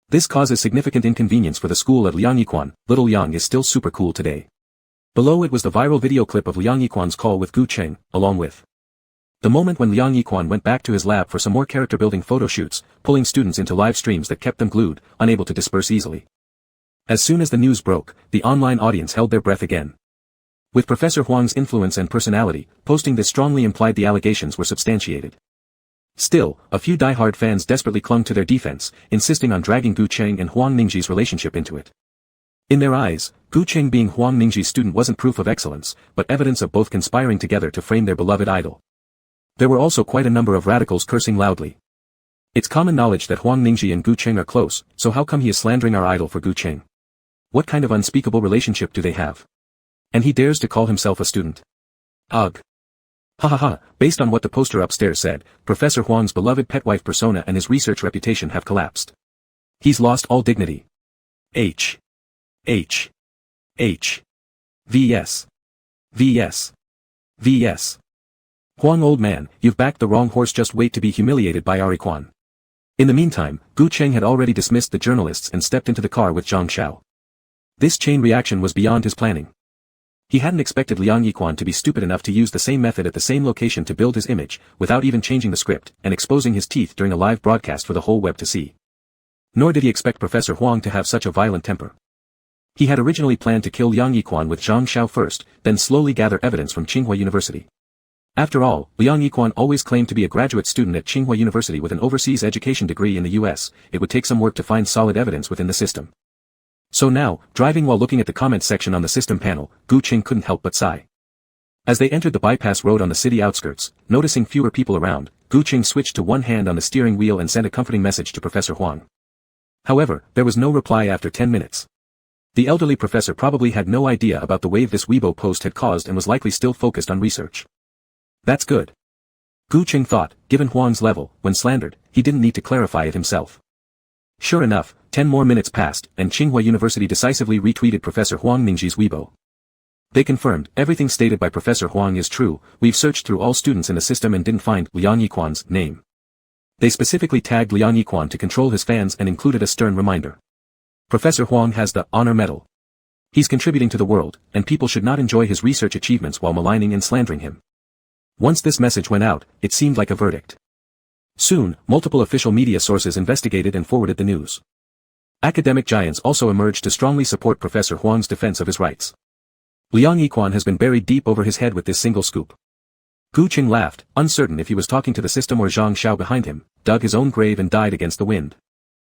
This causes significant inconvenience for the school at Liang Yiquan. Little Yang is still super cool today. Below it was the viral video clip of Liang Yiquan's call with Gu Cheng, along with the moment when Liang Yiquan went back to his lab for some more character-building photo shoots, pulling students into live streams that kept them glued, unable to disperse easily. As soon as the news broke, the online audience held their breath again. With Professor Huang's influence and personality, posting this strongly implied the allegations were substantiated. Still, a few die-hard fans desperately clung to their defense, insisting on dragging Gu Cheng and Huang Ningji's relationship into it. In their eyes, Gu Cheng being Huang Ningji's student wasn't proof of excellence, but evidence of both conspiring together to frame their beloved idol. There were also quite a number of radicals cursing loudly. It's common knowledge that Huang Ningji and Gu Cheng are close, so how come he is slandering our idol for Gu Cheng? What kind of unspeakable relationship do they have? And he dares to call himself a student. Ugh. Ha ha ha, based on what the poster upstairs said, Professor Huang's beloved pet wife persona and his research reputation have collapsed. He's lost all dignity. H. VS. Huang old man, you've backed the wrong horse, just wait to be humiliated by Ari Quan. In the meantime, Gu Cheng had already dismissed the journalists and stepped into the car with Zhang Xiao. This chain reaction was beyond his planning. He hadn't expected Liang Yiquan to be stupid enough to use the same method at the same location to build his image, without even changing the script, and exposing his teeth during a live broadcast for the whole web to see. Nor did he expect Professor Huang to have such a violent temper. He had originally planned to kill Liang Yiquan with Zhang Xiao first, then slowly gather evidence from Tsinghua University. After all, Liang Yiquan always claimed to be a graduate student at Tsinghua University with an overseas education degree in the US. It would take some work to find solid evidence within the system. So now, driving while looking at the comments section on the system panel, Gu Cheng couldn't help but sigh. As they entered the bypass road on the city outskirts, noticing fewer people around, Gu Cheng switched to one hand on the steering wheel and sent a comforting message to Professor Huang. However, there was no reply after 10 minutes. The elderly professor probably had no idea about the wave this Weibo post had caused and was likely still focused on research. That's good. Gu Cheng thought, given Huang's level, when slandered, he didn't need to clarify it himself. Sure enough, 10 more minutes passed, and Tsinghua University decisively retweeted Professor Huang Ningji's Weibo. They confirmed, everything stated by Professor Huang is true, we've searched through all students in the system and didn't find Liang Yiquan's name. They specifically tagged Liang Yiquan to control his fans and included a stern reminder. Professor Huang has the honor medal. He's contributing to the world, and people should not enjoy his research achievements while maligning and slandering him. Once this message went out, it seemed like a verdict. Soon, multiple official media sources investigated and forwarded the news. Academic giants also emerged to strongly support Professor Huang's defense of his rights. Liang Yiquan has been buried deep over his head with this single scoop. Gu Cheng laughed, uncertain if he was talking to the system or Zhang Xiao behind him, dug his own grave and died against the wind.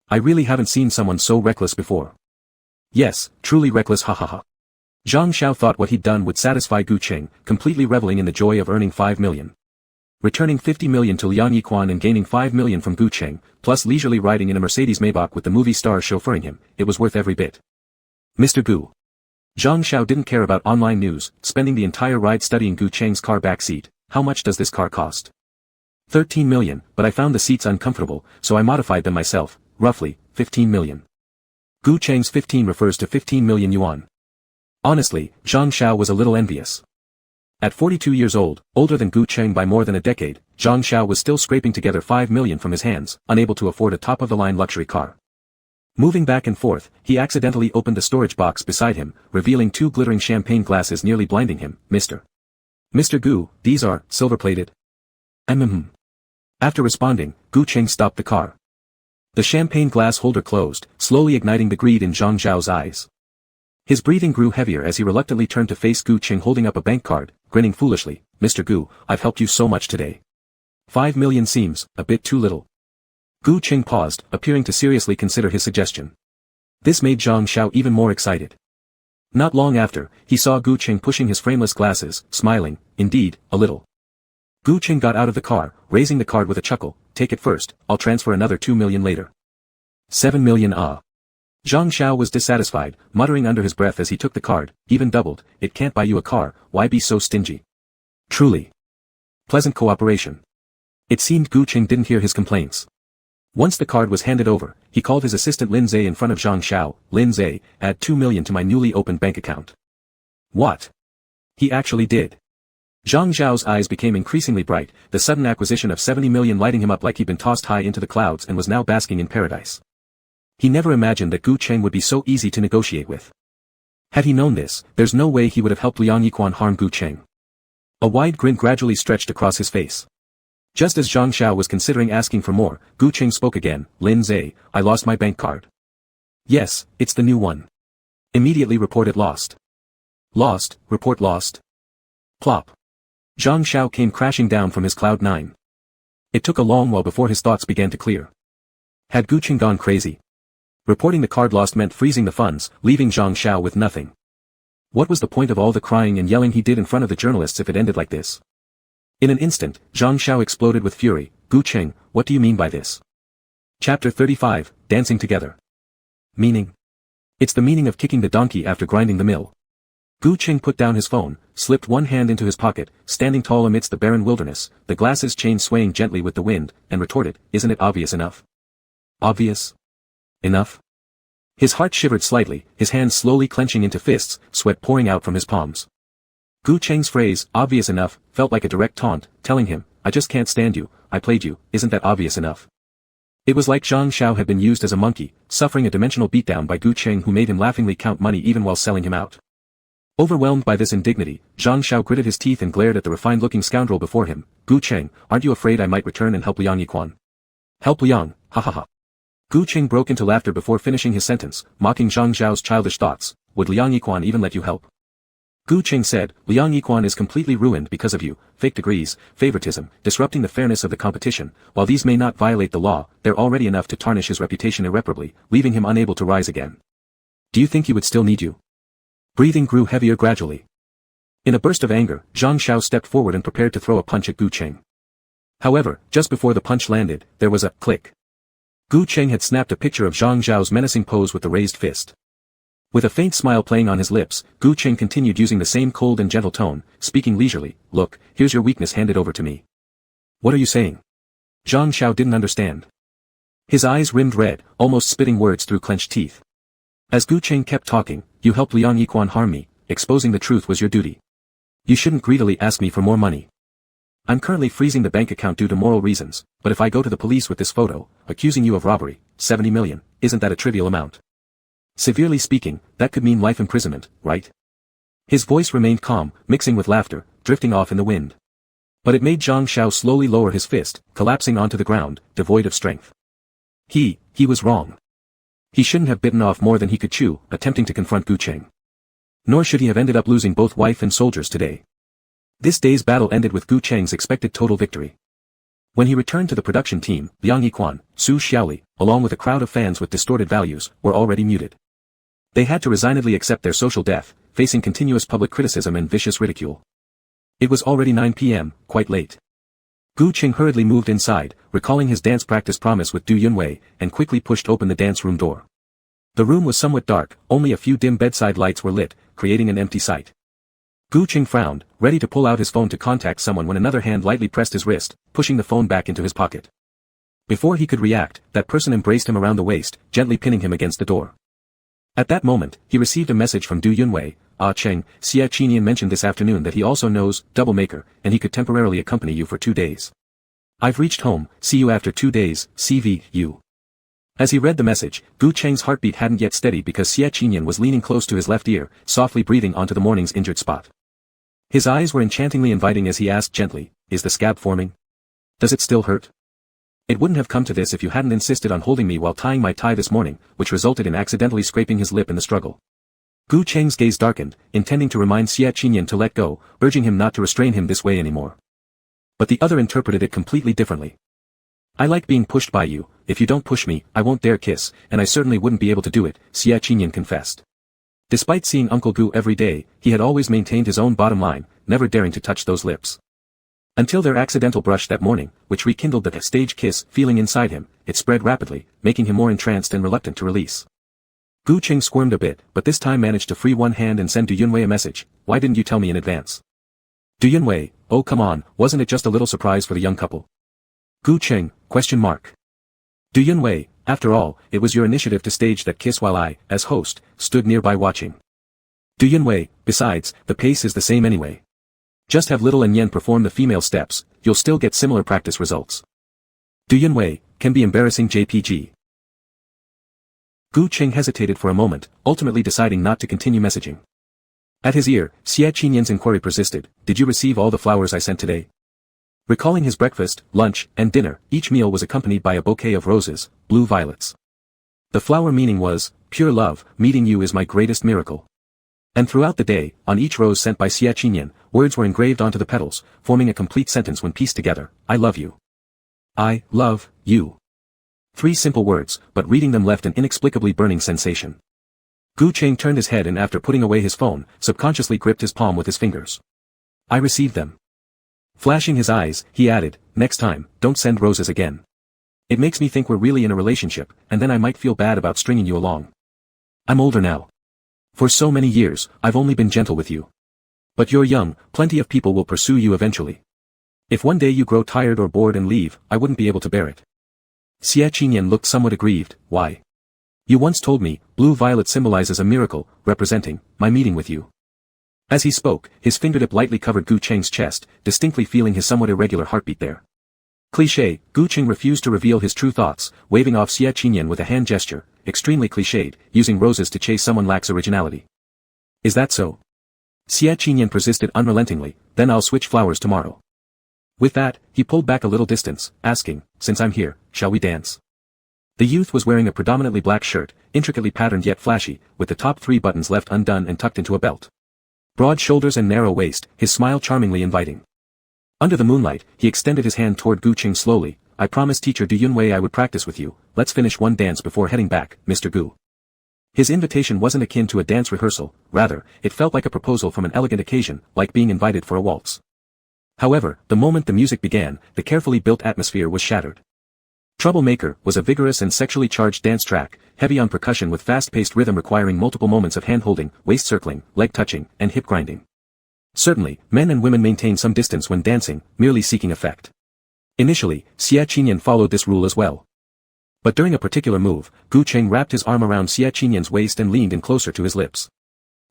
I really haven't seen someone so reckless before. Yes, truly reckless, ha ha ha. Zhang Xiao thought what he'd done would satisfy Gu Cheng, completely reveling in the joy of earning 5 million. Returning 50 million to Liang Yiquan and gaining 5 million from Gu Cheng, plus leisurely riding in a Mercedes Maybach with the movie stars chauffeuring him, it was worth every bit. Mr. Gu. Zhang Xiao didn't care about online news, spending the entire ride studying Gu Cheng's car back seat. How much does this car cost? 13 million, but I found the seats uncomfortable, so I modified them myself, roughly, 15 million. Gu Cheng's 15 refers to 15 million yuan. Honestly, Zhang Xiao was a little envious. At 42 years old, older than Gu Cheng by more than a decade, Zhang Xiao was still scraping together 5 million from his hands, unable to afford a top-of-the-line luxury car. Moving back and forth, he accidentally opened the storage box beside him, revealing 2 glittering champagne glasses nearly blinding him. Mr. Gu, these are silver-plated? After responding, Gu Cheng stopped the car. The champagne glass holder closed, slowly igniting the greed in Zhang Xiao's eyes. His breathing grew heavier as he reluctantly turned to face Gu Cheng holding up a bank card, grinning foolishly. Mr. Gu, I've helped you so much today. 5 million seems a bit too little. Gu Cheng paused, appearing to seriously consider his suggestion. This made Zhang Xiao even more excited. Not long after, he saw Gu Qing pushing his frameless glasses, smiling, indeed, a little. Gu Qing got out of the car, raising the card with a chuckle. Take it first, I'll transfer another 2 million later. 7 million ah. Zhang Xiao was dissatisfied, muttering under his breath as he took the card, even doubled, it can't buy you a car, why be so stingy? Truly. Pleasant cooperation. It seemed Gu Qing didn't hear his complaints. Once the card was handed over, he called his assistant Lin Zhe in front of Zhang Xiao. Lin Zhe, add 2 million to my newly opened bank account. What? He actually did. Zhang Xiao's eyes became increasingly bright, the sudden acquisition of 70 million lighting him up like he'd been tossed high into the clouds and was now basking in paradise. He never imagined that Gu Qing would be so easy to negotiate with. Had he known this, there's no way he would have helped Liang Yiquan harm Gu Qing. A wide grin gradually stretched across his face. Just as Zhang Xiao was considering asking for more, Gu Qing spoke again. Lin Zhe, I lost my bank card. Yes, it's the new one. Immediately report it lost. Lost, report lost. Plop. Zhang Xiao came crashing down from his cloud 9. It took a long while before his thoughts began to clear. Had Gu Qing gone crazy? Reporting the card lost meant freezing the funds, leaving Zhang Xiao with nothing. What was the point of all the crying and yelling he did in front of the journalists if it ended like this? In an instant, Zhang Xiao exploded with fury. Gu Qing, what do you mean by this? Chapter 35, Dancing Together. Meaning? It's the meaning of kicking the donkey after grinding the mill. Gu Qing put down his phone, slipped one hand into his pocket, standing tall amidst the barren wilderness, the glasses chain swaying gently with the wind, and retorted, isn't it obvious enough? Obvious? Enough? His heart shivered slightly, his hands slowly clenching into fists, sweat pouring out from his palms. Gu Qing's phrase, obvious enough, felt like a direct taunt, telling him, I just can't stand you, I played you, isn't that obvious enough? It was like Zhang Xiao had been used as a monkey, suffering a dimensional beatdown by Gu Qing who made him laughingly count money even while selling him out. Overwhelmed by this indignity, Zhang Xiao gritted his teeth and glared at the refined-looking scoundrel before him. Gu Qing, aren't you afraid I might return and help Liang Yiquan? Help Liang, ha ha ha. Gu Qing broke into laughter before finishing his sentence, mocking Zhang Xiao's childish thoughts. Would Liang Yiquan even let you help? Gu Qing said, Liang Yiquan is completely ruined because of you, fake degrees, favoritism, disrupting the fairness of the competition. While these may not violate the law, they're already enough to tarnish his reputation irreparably, leaving him unable to rise again. Do you think he would still need you? Breathing grew heavier gradually. In a burst of anger, Zhang Xiao stepped forward and prepared to throw a punch at Gu Qing. However, just before the punch landed, there was a click. Gu Qing had snapped a picture of Zhang Xiao's menacing pose with the raised fist. With a faint smile playing on his lips, Gu Qing continued using the same cold and gentle tone, speaking leisurely, look, here's your weakness handed over to me. What are you saying? Zhang Xiao didn't understand. His eyes rimmed red, almost spitting words through clenched teeth. As Gu Qing kept talking, you helped Liang Yiquan harm me, exposing the truth was your duty. You shouldn't greedily ask me for more money. I'm currently freezing the bank account due to moral reasons, but if I go to the police with this photo, accusing you of robbery, 70 million, isn't that a trivial amount? Severely speaking, that could mean life imprisonment, right? His voice remained calm, mixing with laughter, drifting off in the wind. But it made Zhang Xiao slowly lower his fist, collapsing onto the ground, devoid of strength. He was wrong. He shouldn't have bitten off more than he could chew, attempting to confront Gu Qing. Nor should he have ended up losing both wife and soldiers today. This day's battle ended with Gu Qing's expected total victory. When he returned to the production team, Liang Yiquan, Su Xiaoli, along with a crowd of fans with distorted values, were already muted. They had to resignedly accept their social death, facing continuous public criticism and vicious ridicule. It was already 9 p.m., quite late. Gu Qing hurriedly moved inside, recalling his dance practice promise with Du Yunwei, and quickly pushed open the dance room door. The room was somewhat dark, only a few dim bedside lights were lit, creating an empty sight. Gu Qing frowned, ready to pull out his phone to contact someone when another hand lightly pressed his wrist, pushing the phone back into his pocket. Before he could react, that person embraced him around the waist, gently pinning him against the door. At that moment, he received a message from Du Yunwei. Cheng, Xia Qinian mentioned this afternoon that he also knows Double Maker, and he could temporarily accompany you for 2 days. I've reached home, see you after 2 days, CV, you. As he read the message, Gu Cheng's heartbeat hadn't yet steadied because Xia Qinian was leaning close to his left ear, softly breathing onto the morning's injured spot. His eyes were enchantingly inviting as he asked gently, is the scab forming? Does it still hurt? It wouldn't have come to this if you hadn't insisted on holding me while tying my tie this morning, which resulted in accidentally scraping his lip in the struggle. Gu Cheng's gaze darkened, intending to remind Xia Qinian to let go, urging him not to restrain him this way anymore. But the other interpreted it completely differently. I like being pushed by you, if you don't push me, I won't dare kiss, and I certainly wouldn't be able to do it, Xia Qinyan confessed. Despite seeing Uncle Gu every day, he had always maintained his own bottom line, never daring to touch those lips. Until their accidental brush that morning, which rekindled the stage kiss feeling inside him, it spread rapidly, making him more entranced and reluctant to release. Gu Qing squirmed a bit, but this time managed to free one hand and send Du Yunwei a message. Why didn't you tell me in advance? Du Yunwei, oh come on, wasn't it just a little surprise for the young couple? Gu Qing, ? Du Yunwei, after all, it was your initiative to stage that kiss while I, as host, stood nearby watching. Du Yunwei, besides, the pace is the same anyway. Just have Little and Yen perform the female steps, you'll still get similar practice results. Du Yunwei, can be embarrassing JPG. Gu Qing hesitated for a moment, ultimately deciding not to continue messaging. At his ear, Xia Qinyan's inquiry persisted, did you receive all the flowers I sent today? Recalling his breakfast, lunch, and dinner, each meal was accompanied by a bouquet of roses, blue violets. The flower meaning was, pure love, meeting you is my greatest miracle. And throughout the day, on each rose sent by Xia Qinyan, words were engraved onto the petals, forming a complete sentence when pieced together, I love you. I love you. 3 simple words, but reading them left an inexplicably burning sensation. Gu Qing turned his head and after putting away his phone, subconsciously gripped his palm with his fingers. I received them. Flashing his eyes, he added, next time, don't send roses again. It makes me think we're really in a relationship, and then I might feel bad about stringing you along. I'm older now. For so many years, I've only been gentle with you. But you're young, plenty of people will pursue you eventually. If one day you grow tired or bored and leave, I wouldn't be able to bear it. Xia Qinyan looked somewhat aggrieved, why? You once told me, blue violet symbolizes a miracle, representing, my meeting with you. As he spoke, his fingertip lightly covered Gu Qing's chest, distinctly feeling his somewhat irregular heartbeat there. Cliché, Gu Qing refused to reveal his true thoughts, waving off Xia Qinyan with a hand gesture, extremely cliched, using roses to chase someone lacks originality. Is that so? Xia Qinyan persisted unrelentingly, then I'll switch flowers tomorrow. With that, he pulled back a little distance, asking, since I'm here, shall we dance? The youth was wearing a predominantly black shirt, intricately patterned yet flashy, with the top 3 buttons left undone and tucked into a belt. Broad shoulders and narrow waist, his smile charmingly inviting. Under the moonlight, he extended his hand toward Gu Qing slowly, I promised teacher Du Yunwei I would practice with you, let's finish one dance before heading back, Mr. Gu. His invitation wasn't akin to a dance rehearsal, rather, it felt like a proposal from an elegant occasion, like being invited for a waltz. However, the moment the music began, the carefully built atmosphere was shattered. Troublemaker was a vigorous and sexually charged dance track, heavy on percussion with fast-paced rhythm requiring multiple moments of hand-holding, waist circling, leg touching, and hip grinding. Certainly, men and women maintain some distance when dancing, merely seeking effect. Initially, Xia Qinyan followed this rule as well. But during a particular move, Gu Qing wrapped his arm around Xia Qinyan's waist and leaned in closer to his lips.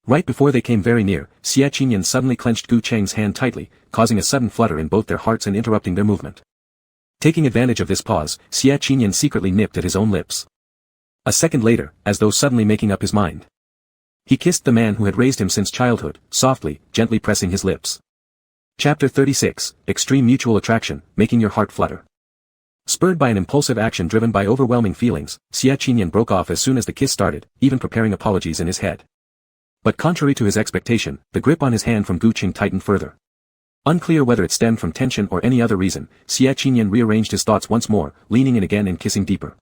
Right before they came very near, Xia Qinyan suddenly clenched Gu Qing's hand tightly, causing a sudden flutter in both their hearts and interrupting their movement. Taking advantage of this pause, Xia Qinyan secretly nipped at his own lips. A second later, as though suddenly making up his mind, he kissed the man who had raised him since childhood, softly, gently pressing his lips. Chapter 36, Extreme Mutual Attraction, Making Your Heart Flutter. Spurred by an impulsive action driven by overwhelming feelings, Xia Qinyan broke off as soon as the kiss started, even preparing apologies in his head. But contrary to his expectation, the grip on his hand from Gu Qing tightened further. Unclear whether it stemmed from tension or any other reason, Xia Qinyan rearranged his thoughts once more, leaning in again and kissing deeper.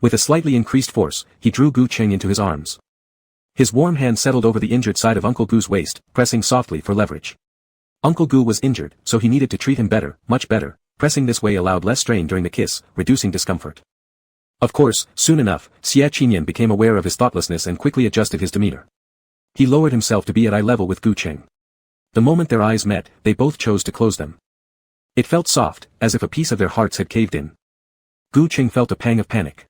With a slightly increased force, he drew Gu Qing into his arms. His warm hand settled over the injured side of Uncle Gu's waist, pressing softly for leverage. Uncle Gu was injured, so he needed to treat him better, much better. Pressing this way allowed less strain during the kiss, reducing discomfort. Of course, soon enough, Xia Qinyan became aware of his thoughtlessness and quickly adjusted his demeanor. He lowered himself to be at eye level with Gu Qing. The moment their eyes met, they both chose to close them. It felt soft, as if a piece of their hearts had caved in. Gu Qing felt a pang of panic.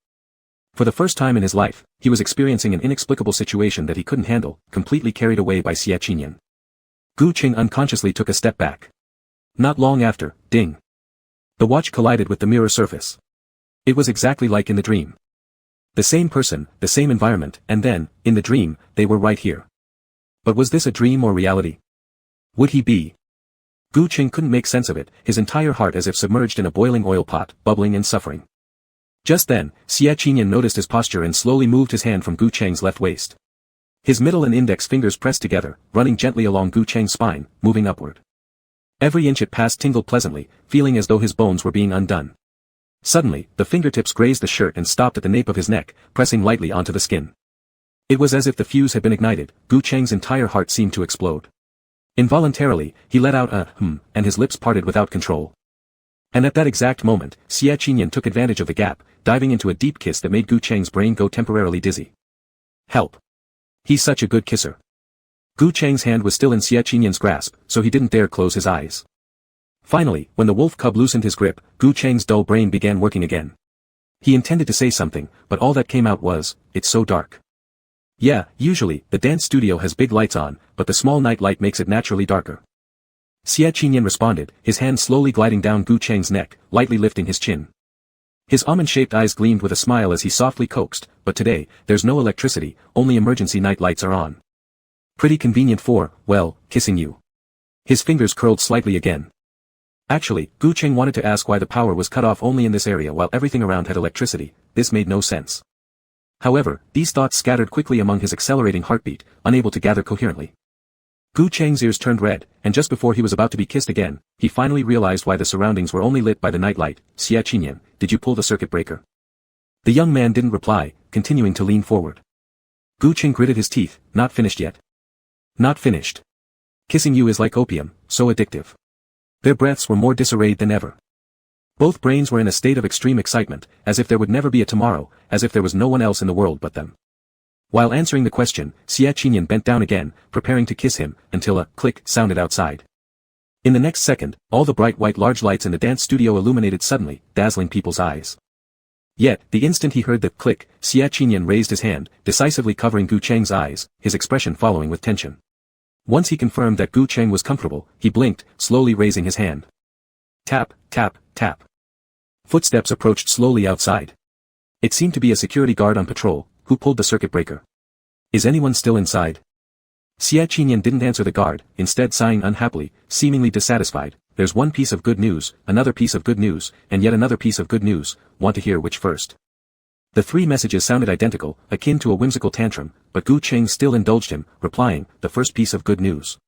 For the first time in his life, he was experiencing an inexplicable situation that he couldn't handle, completely carried away by Xia Qinyan. Gu Qing unconsciously took a step back. Not long after, ding. The watch collided with the mirror surface. It was exactly like in the dream. The same person, the same environment, and then, in the dream, they were right here. But was this a dream or reality? Would he be? Gu Qing couldn't make sense of it, his entire heart as if submerged in a boiling oil pot, bubbling and suffering. Just then, Xia Qinyan noticed his posture and slowly moved his hand from Gu Qing's left waist. His middle and index fingers pressed together, running gently along Gu Qing's spine, moving upward. Every inch it passed tingled pleasantly, feeling as though his bones were being undone. Suddenly, the fingertips grazed the shirt and stopped at the nape of his neck, pressing lightly onto the skin. It was as if the fuse had been ignited. Gu Cheng's entire heart seemed to explode. Involuntarily, he let out a and his lips parted without control. And at that exact moment, Xie Qinyan took advantage of the gap, diving into a deep kiss that made Gu Cheng's brain go temporarily dizzy. Help! He's such a good kisser. Gu Cheng's hand was still in Xie Qinyan's grasp, so he didn't dare close his eyes. Finally, when the wolf cub loosened his grip, Gu Cheng's dull brain began working again. He intended to say something, but all that came out was, "It's so dark." Yeah, usually, the dance studio has big lights on, but the small night light makes it naturally darker. Xie Qinyan responded, his hand slowly gliding down Gu Cheng's neck, lightly lifting his chin. His almond-shaped eyes gleamed with a smile as he softly coaxed, "But today, there's no electricity, only emergency night lights are on. Pretty convenient for, well, kissing you." His fingers curled slightly again. Actually, Gu Cheng wanted to ask why the power was cut off only in this area while everything around had electricity. This made no sense. However, these thoughts scattered quickly among his accelerating heartbeat, unable to gather coherently. Gu Cheng's ears turned red, and just before he was about to be kissed again, he finally realized why the surroundings were only lit by the night light. "Xie Qinyan, did you pull the circuit breaker?" The young man didn't reply, continuing to lean forward. Gu Cheng gritted his teeth. "Not finished yet." "Not finished. Kissing you is like opium, so addictive." Their breaths were more disarrayed than ever. Both brains were in a state of extreme excitement, as if there would never be a tomorrow, as if there was no one else in the world but them. While answering the question, Xie Qinyan bent down again, preparing to kiss him, until a click sounded outside. In the next second, all the bright white large lights in the dance studio illuminated suddenly, dazzling people's eyes. Yet, the instant he heard the click, Xie Qinyan raised his hand, decisively covering Gu Cheng's eyes, his expression following with tension. Once he confirmed that Gu Cheng was comfortable, he blinked, slowly raising his hand. Tap, tap, tap. Footsteps approached slowly outside. It seemed to be a security guard on patrol, who pulled the circuit breaker. "Is anyone still inside?" Xie Qinyan didn't answer the guard, instead sighing unhappily, seemingly dissatisfied. "There's one piece of good news, another piece of good news, and yet another piece of good news. Want to hear which first?" The three messages sounded identical, akin to a whimsical tantrum, but Gu Cheng still indulged him, replying, "The first piece of good news."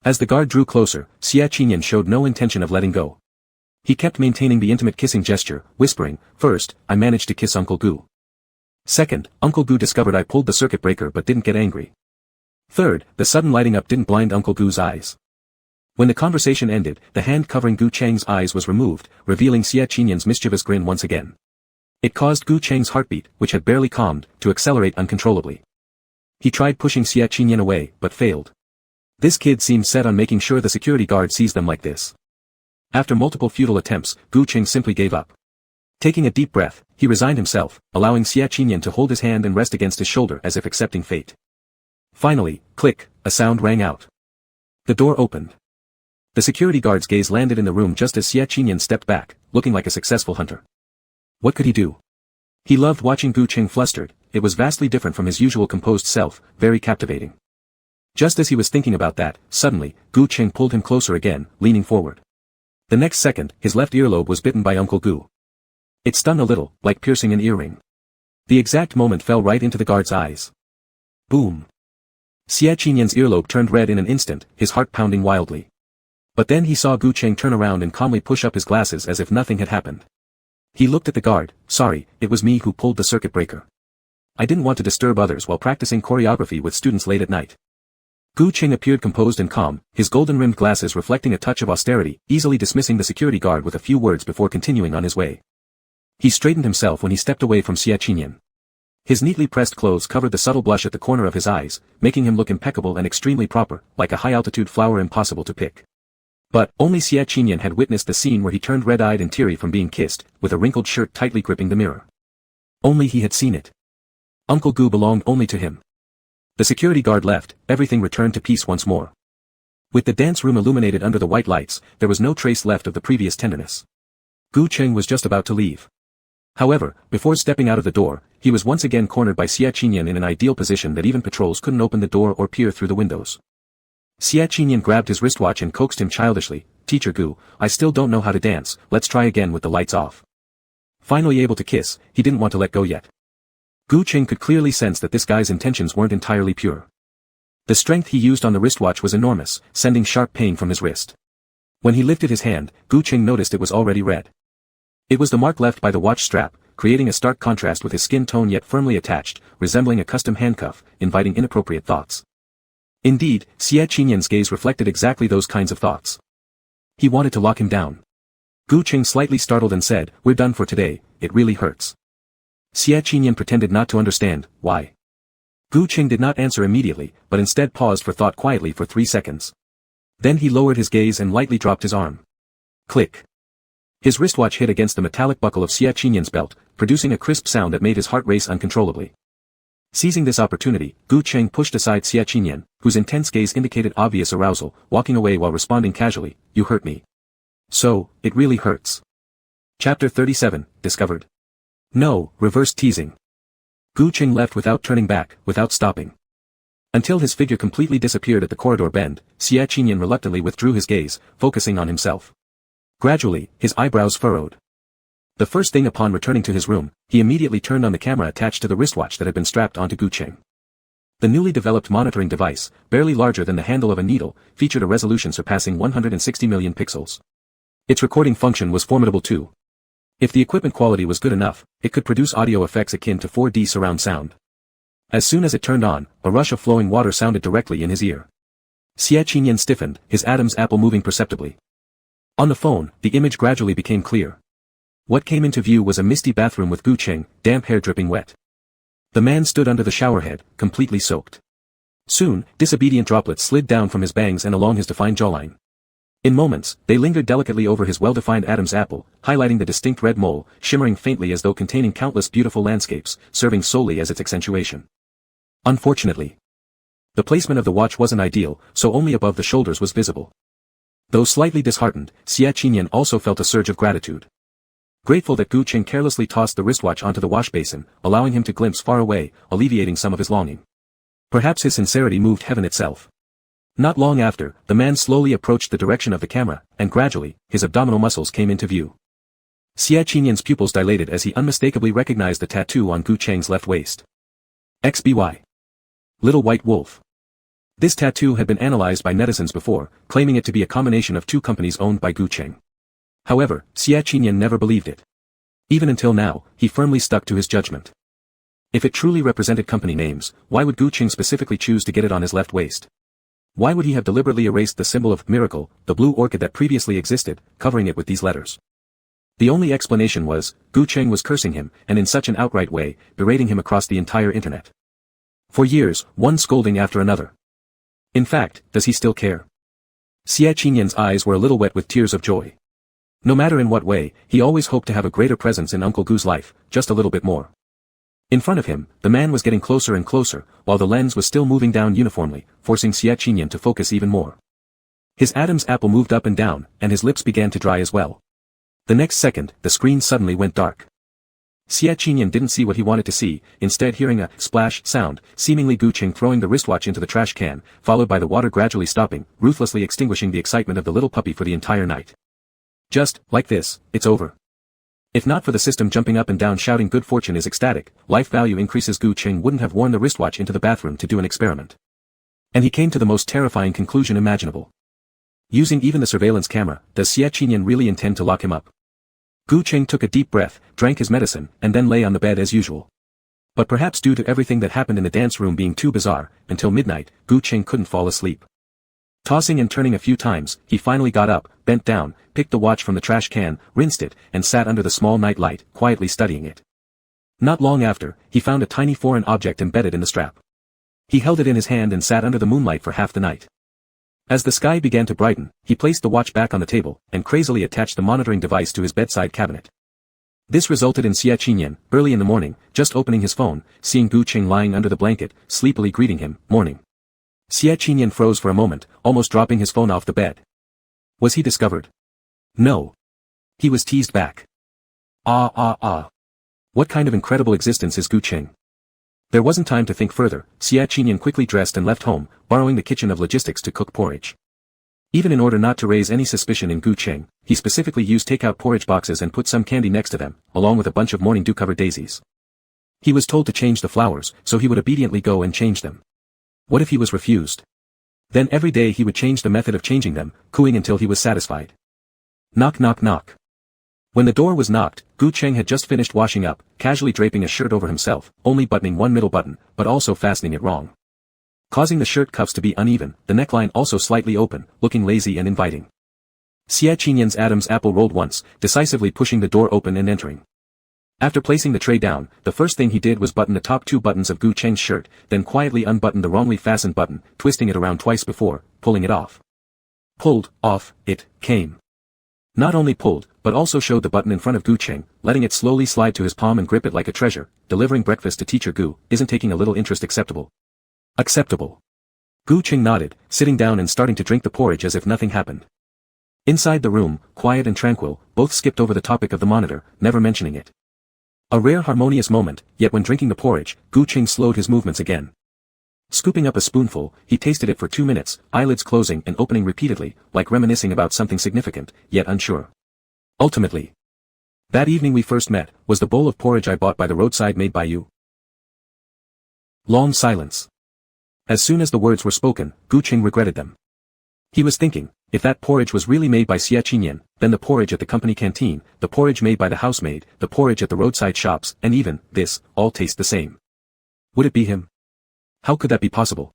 As the guard drew closer, Xie Qinyan showed no intention of letting go. He kept maintaining the intimate kissing gesture, whispering, "First, I managed to kiss Uncle Gu. Second, Uncle Gu discovered I pulled the circuit breaker but didn't get angry. Third, the sudden lighting up didn't blind Uncle Gu's eyes." When the conversation ended, the hand covering Gu Cheng's eyes was removed, revealing Xie Qinyan's mischievous grin once again. It caused Gu Cheng's heartbeat, which had barely calmed, to accelerate uncontrollably. He tried pushing Xie Qinyan away, but failed. This kid seemed set on making sure the security guard sees them like this. After multiple futile attempts, Gu Cheng simply gave up. Taking a deep breath, he resigned himself, allowing Xie Qinyan to hold his hand and rest against his shoulder as if accepting fate. Finally, click, a sound rang out. The door opened. The security guard's gaze landed in the room just as Xie Qinyan stepped back, looking like a successful hunter. What could he do? He loved watching Gu Cheng flustered. It was vastly different from his usual composed self, very captivating. Just as he was thinking about that, suddenly, Gu Cheng pulled him closer again, leaning forward. The next second, his left earlobe was bitten by Uncle Gu. It stung a little, like piercing an earring. The exact moment fell right into the guard's eyes. Boom. Xie Qinyan's earlobe turned red in an instant, his heart pounding wildly. But then he saw Gu Cheng turn around and calmly push up his glasses as if nothing had happened. He looked at the guard. "Sorry, it was me who pulled the circuit breaker. I didn't want to disturb others while practicing choreography with students late at night." Gu Cheng appeared composed and calm, his golden-rimmed glasses reflecting a touch of austerity, easily dismissing the security guard with a few words before continuing on his way. He straightened himself when he stepped away from Xie Qinyan. His neatly pressed clothes covered the subtle blush at the corner of his eyes, making him look impeccable and extremely proper, like a high-altitude flower impossible to pick. But, only Xie Qinyan had witnessed the scene where he turned red-eyed and teary from being kissed, with a wrinkled shirt tightly gripping the mirror. Only he had seen it. Uncle Gu belonged only to him. The security guard left, everything returned to peace once more. With the dance room illuminated under the white lights, there was no trace left of the previous tenderness. Gu Cheng was just about to leave. However, before stepping out of the door, he was once again cornered by Xie Qinyan in an ideal position that even patrols couldn't open the door or peer through the windows. Xie Qinyan grabbed his wristwatch and coaxed him childishly, "Teacher Gu, I still don't know how to dance, let's try again with the lights off." Finally able to kiss, he didn't want to let go yet. Gu Cheng could clearly sense that this guy's intentions weren't entirely pure. The strength he used on the wristwatch was enormous, sending sharp pain from his wrist. When he lifted his hand, Gu Cheng noticed it was already red. It was the mark left by the watch strap, creating a stark contrast with his skin tone yet firmly attached, resembling a custom handcuff, inviting inappropriate thoughts. Indeed, Xie Qinyan's gaze reflected exactly those kinds of thoughts. He wanted to lock him down. Gu Qing slightly startled and said, "We're done for today, it really hurts." Xie Qinyan pretended not to understand, why. Gu Qing did not answer immediately, but instead paused for thought quietly for 3 seconds. Then he lowered his gaze and lightly dropped his arm. Click. His wristwatch hit against the metallic buckle of Xie Qinyan's belt, producing a crisp sound that made his heart race uncontrollably. Seizing this opportunity, Gu Qing pushed aside Xie Qinyan, whose intense gaze indicated obvious arousal, walking away while responding casually, "You hurt me. So, it really hurts." Chapter 37, Discovered. No, reverse teasing. Gu Qing left without turning back, without stopping. Until his figure completely disappeared at the corridor bend, Xie Qinyan reluctantly withdrew his gaze, focusing on himself. Gradually, his eyebrows furrowed. The first thing upon returning to his room, he immediately turned on the camera attached to the wristwatch that had been strapped onto Gu Qing. The newly developed monitoring device, barely larger than the handle of a needle, featured a resolution surpassing 160 million pixels. Its recording function was formidable too. If the equipment quality was good enough, it could produce audio effects akin to 4D surround sound. As soon as it turned on, a rush of flowing water sounded directly in his ear. Xie Qinyan stiffened, his Adam's apple moving perceptibly. On the phone, the image gradually became clear. What came into view was a misty bathroom with Gu Qing, damp hair dripping wet. The man stood under the showerhead, completely soaked. Soon, disobedient droplets slid down from his bangs and along his defined jawline. In moments, they lingered delicately over his well-defined Adam's apple, highlighting the distinct red mole, shimmering faintly as though containing countless beautiful landscapes, serving solely as its accentuation. Unfortunately, the placement of the watch wasn't ideal, so only above the shoulders was visible. Though slightly disheartened, Xie Qinyan also felt a surge of gratitude. Grateful that Gu Qing carelessly tossed the wristwatch onto the wash basin, allowing him to glimpse far away, alleviating some of his longing. Perhaps his sincerity moved heaven itself. Not long after, the man slowly approached the direction of the camera, and gradually, his abdominal muscles came into view. Xie Qinyan's pupils dilated as he unmistakably recognized the tattoo on Gu Qing's left waist. XBY. Little White Wolf. This tattoo had been analyzed by netizens before, claiming it to be a combination of two companies owned by Gu Qing. However, Xie Qinyan never believed it. Even until now, he firmly stuck to his judgment. If it truly represented company names, why would Gu Qing specifically choose to get it on his left waist? Why would he have deliberately erased the symbol of miracle, the blue orchid that previously existed, covering it with these letters? The only explanation was, Gu Qing was cursing him, and in such an outright way, berating him across the entire internet. For years, one scolding after another. In fact, does he still care? Xie Qinyan's eyes were a little wet with tears of joy. No matter in what way, he always hoped to have a greater presence in Uncle Gu's life, just a little bit more. In front of him, the man was getting closer and closer, while the lens was still moving down uniformly, forcing Xie Qinyan to focus even more. His Adam's apple moved up and down, and his lips began to dry as well. The next second, the screen suddenly went dark. Xie Qinyan didn't see what he wanted to see, instead hearing a splash sound, seemingly Gu Qing throwing the wristwatch into the trash can, followed by the water gradually stopping, ruthlessly extinguishing the excitement of the little puppy for the entire night. Just, like this, it's over. If not for the system jumping up and down shouting good fortune is ecstatic, life value increases, Gu Qing wouldn't have worn the wristwatch into the bathroom to do an experiment. And he came to the most terrifying conclusion imaginable. Using even the surveillance camera, does Xie Qinyan really intend to lock him up? Gu Qing took a deep breath, drank his medicine, and then lay on the bed as usual. But perhaps due to everything that happened in the dance room being too bizarre, until midnight, Gu Qing couldn't fall asleep. Tossing and turning a few times, he finally got up, bent down, picked the watch from the trash can, rinsed it, and sat under the small night light, quietly studying it. Not long after, he found a tiny foreign object embedded in the strap. He held it in his hand and sat under the moonlight for half the night. As the sky began to brighten, he placed the watch back on the table, and crazily attached the monitoring device to his bedside cabinet. This resulted in Xie Qinyan, early in the morning, just opening his phone, seeing Gu Qing lying under the blanket, sleepily greeting him, "Morning." Xie Qinyan froze for a moment, almost dropping his phone off the bed. Was he discovered? No. He was teased back. What kind of incredible existence is Gu Qing? There wasn't time to think further. Xie Qinyan quickly dressed and left home, borrowing the kitchen of logistics to cook porridge. Even in order not to raise any suspicion in Gu Qing, he specifically used take-out porridge boxes and put some candy next to them, along with a bunch of morning dew-covered daisies. He was told to change the flowers, so he would obediently go and change them. What if he was refused? Then every day he would change the method of changing them, cooing until he was satisfied. Knock knock knock. When the door was knocked, Gu Cheng had just finished washing up, casually draping a shirt over himself, only buttoning one middle button, but also fastening it wrong, causing the shirt cuffs to be uneven, the neckline also slightly open, looking lazy and inviting. Xie Qinyan's Adam's apple rolled once, decisively pushing the door open and entering. After placing the tray down, the first thing he did was button the top two buttons of Gu Cheng's shirt, then quietly unbuttoned the wrongly fastened button, twisting it around twice before pulling it off. Pulled off, it came. Not only pulled, but also showed the button in front of Gu Cheng, letting it slowly slide to his palm and grip it like a treasure. Delivering breakfast to teacher Gu, isn't taking a little interest acceptable? Acceptable. Gu Cheng nodded, sitting down and starting to drink the porridge as if nothing happened. Inside the room, quiet and tranquil, both skipped over the topic of the monitor, never mentioning it. A rare harmonious moment, yet when drinking the porridge, Gu Cheng slowed his movements again. Scooping up a spoonful, he tasted it for 2 minutes, eyelids closing and opening repeatedly, like reminiscing about something significant, yet unsure. Ultimately, that evening we first met, was the bowl of porridge I bought by the roadside made by you? Long silence. As soon as the words were spoken, Gu Cheng regretted them. He was thinking, if that porridge was really made by Xie Qinyan, then the porridge at the company canteen, the porridge made by the housemaid, the porridge at the roadside shops, and even, this, all taste the same. Would it be him? How could that be possible?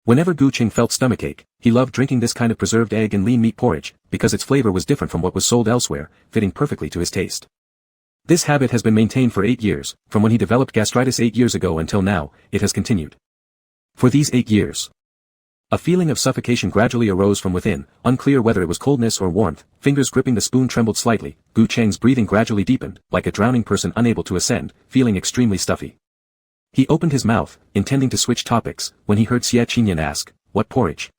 Whenever Gu Cheng felt stomachache, he loved drinking this kind of preserved egg and lean meat porridge, because its flavor was different from what was sold elsewhere, fitting perfectly to his taste. This habit has been maintained for 8 years, from when he developed gastritis 8 years ago until now, it has continued. For these 8 years, a feeling of suffocation gradually arose from within, unclear whether it was coldness or warmth. Fingers gripping the spoon trembled slightly. Gu Cheng's breathing gradually deepened, like a drowning person unable to ascend, feeling extremely stuffy. He opened his mouth, intending to switch topics, when he heard Xie Qinyan ask, "What porridge?"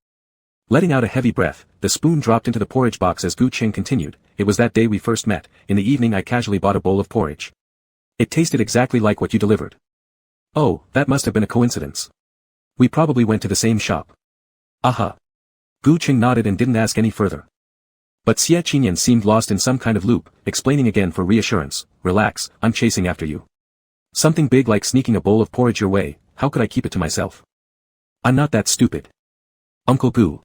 Letting out a heavy breath, the spoon dropped into the porridge box as Gu Cheng continued, "It was that day we first met. In the evening I casually bought a bowl of porridge. It tasted exactly like what you delivered." "Oh, that must have been a coincidence. We probably went to the same shop." "Aha." Gu Cheng nodded and didn't ask any further. But Xie Qinyan seemed lost in some kind of loop, explaining again for reassurance, "Relax, I'm chasing after you. Something big like sneaking a bowl of porridge your way, how could I keep it to myself? I'm not that stupid." "Uncle Gu.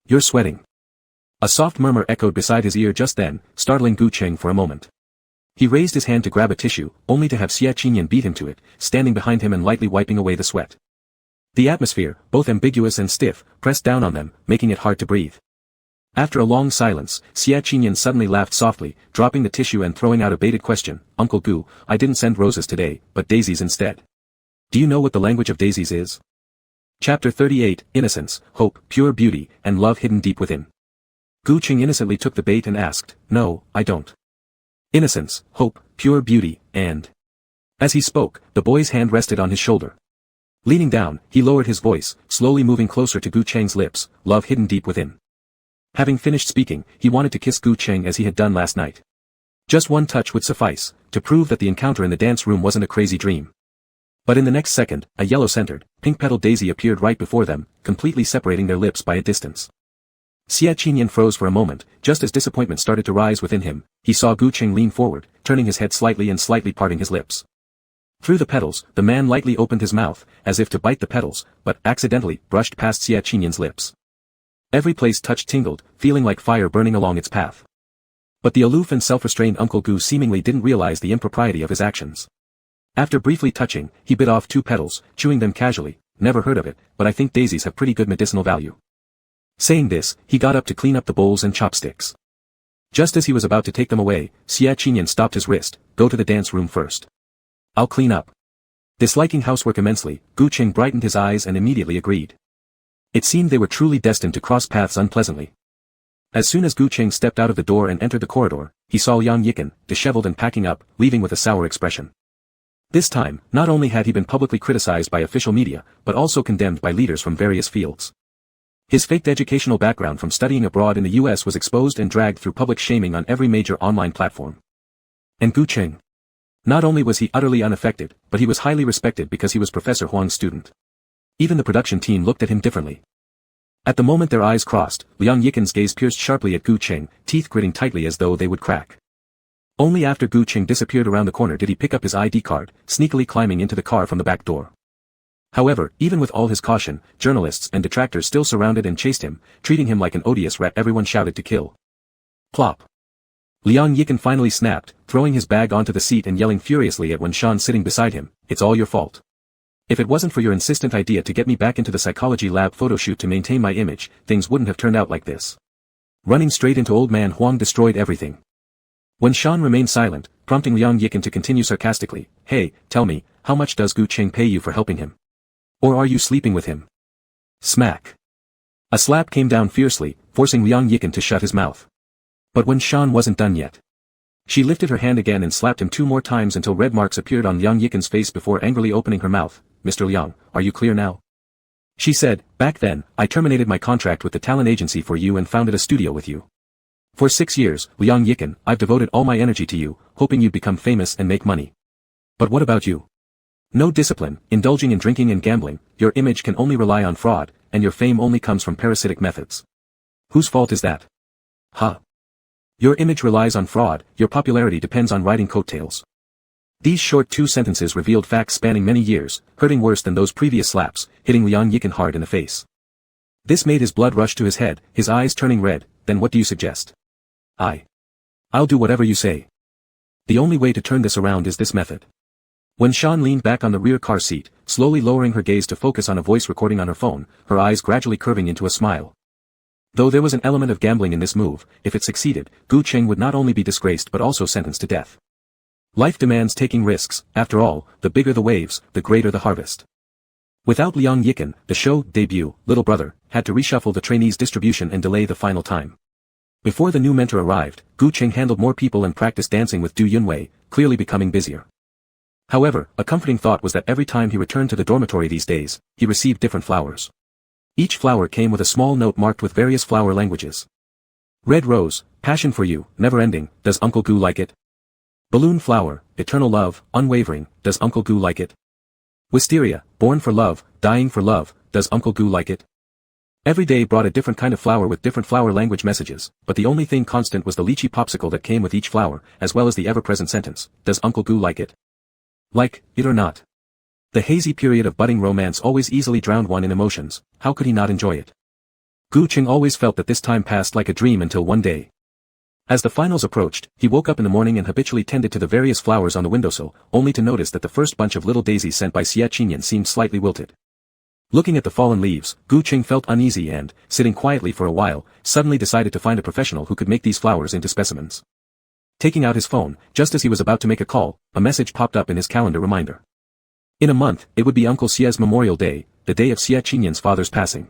You're sweating." A soft murmur echoed beside his ear just then, startling Gu Cheng for a moment. He raised his hand to grab a tissue, only to have Xie Qinyan beat him to it, standing behind him and lightly wiping away the sweat. The atmosphere, both ambiguous and stiff, pressed down on them, making it hard to breathe. After a long silence, Xie Qinyan suddenly laughed softly, dropping the tissue and throwing out a baited question, "Uncle Gu, I didn't send roses today, but daisies instead. Do you know what the language of daisies is?" Chapter 38, Innocence, Hope, Pure Beauty, and Love Hidden Deep Within. Gu Cheng innocently took the bait and asked, "No, I don't. Innocence, hope, pure beauty, and..." As he spoke, the boy's hand rested on his shoulder. Leaning down, he lowered his voice, slowly moving closer to Gu Cheng's lips, "Love hidden deep within." Having finished speaking, he wanted to kiss Gu Cheng as he had done last night. Just one touch would suffice, to prove that the encounter in the dance room wasn't a crazy dream. But in the next second, a yellow-centered, pink-petaled daisy appeared right before them, completely separating their lips by a distance. Xie Qinyan froze for a moment, just as disappointment started to rise within him. He saw Gu Cheng lean forward, turning his head slightly and slightly parting his lips. Through the petals, the man lightly opened his mouth, as if to bite the petals, but accidentally brushed past Xie Qinyan's lips. Every place touched tingled, feeling like fire burning along its path. But the aloof and self-restrained Uncle Gu seemingly didn't realize the impropriety of his actions. After briefly touching, he bit off 2 petals, chewing them casually. "Never heard of it, but I think daisies have pretty good medicinal value." Saying this, he got up to clean up the bowls and chopsticks. Just as he was about to take them away, Xie Qinyan stopped his wrist, "Go to the dance room first. I'll clean up." Disliking housework immensely, Gu Cheng brightened his eyes and immediately agreed. It seemed they were truly destined to cross paths unpleasantly. As soon as Gu Cheng stepped out of the door and entered the corridor, he saw Yang Yiken, disheveled and packing up, leaving with a sour expression. This time, not only had he been publicly criticized by official media, but also condemned by leaders from various fields. His faked educational background from studying abroad in the US was exposed and dragged through public shaming on every major online platform. And Gu Cheng? Not only was he utterly unaffected, but he was highly respected because he was Professor Huang's student. Even the production team looked at him differently. At the moment their eyes crossed, Liang Yiken's gaze pierced sharply at Gu Cheng, teeth gritting tightly as though they would crack. Only after Gu Cheng disappeared around the corner did he pick up his ID card, sneakily climbing into the car from the back door. However, even with all his caution, journalists and detractors still surrounded and chased him, treating him like an odious rat everyone shouted to kill. Plop. Liang Yikan finally snapped, throwing his bag onto the seat and yelling furiously at Wen Shan sitting beside him, "It's all your fault. If it wasn't for your insistent idea to get me back into the psychology lab photo shoot to maintain my image, things wouldn't have turned out like this." Running straight into old man Huang destroyed everything. Wen Shan remained silent, prompting Liang Yikan to continue sarcastically, "Hey, tell me, how much does Gu Qing pay you for helping him? Or are you sleeping with him?" Smack. A slap came down fiercely, forcing Liang Yikan to shut his mouth. But Wen Shan wasn't done yet. She lifted her hand again and slapped him 2 more times until red marks appeared on Liang Yikan's face before angrily opening her mouth. "Mr. Liang, are you clear now?" She said, "Back then, I terminated my contract with the talent agency for you and founded a studio with you. For 6 years, Liang Yikan, I've devoted all my energy to you, hoping you'd become famous and make money. But what about you? No discipline, indulging in drinking and gambling, your image can only rely on fraud, and your fame only comes from parasitic methods. Whose fault is that? Huh? Your image relies on fraud, your popularity depends on riding coattails." These short 2 sentences revealed facts spanning many years, hurting worse than those previous slaps, hitting Liang Yikan hard in the face. This made his blood rush to his head, his eyes turning red. "Then what do you suggest?" I'll do whatever you say. The only way to turn this around is this method." When Shan leaned back on the rear car seat, slowly lowering her gaze to focus on a voice recording on her phone, her eyes gradually curving into a smile. Though there was an element of gambling in this move, if it succeeded, Gu Qing would not only be disgraced but also sentenced to death. Life demands taking risks, after all, the bigger the waves, the greater the harvest. Without Liang Yikan, the show debut, Little Brother, had to reshuffle the trainees' distribution and delay the final time. Before the new mentor arrived, Gu Qing handled more people and practiced dancing with Du Yunwei, clearly becoming busier. However, a comforting thought was that every time he returned to the dormitory these days, he received different flowers. Each flower came with a small note marked with various flower languages. Red rose, passion for you, never ending, does Uncle Gu like it? Balloon flower, eternal love, unwavering, does Uncle Gu like it? Wisteria, born for love, dying for love, does Uncle Gu like it? Every day brought a different kind of flower with different flower language messages, but the only thing constant was the lychee popsicle that came with each flower, as well as the ever-present sentence, does Uncle Gu like it? Like it or not. The hazy period of budding romance always easily drowned one in emotions, how could he not enjoy it? Gu Qing always felt that this time passed like a dream until one day. As the finals approached, he woke up in the morning and habitually tended to the various flowers on the windowsill, only to notice that the first bunch of little daisies sent by Xie Qinyan seemed slightly wilted. Looking at the fallen leaves, Gu Qing felt uneasy and, sitting quietly for a while, suddenly decided to find a professional who could make these flowers into specimens. Taking out his phone, just as he was about to make a call, a message popped up in his calendar reminder. In a month, it would be Uncle Xie's Memorial Day, the day of Xie Qinyan's father's passing.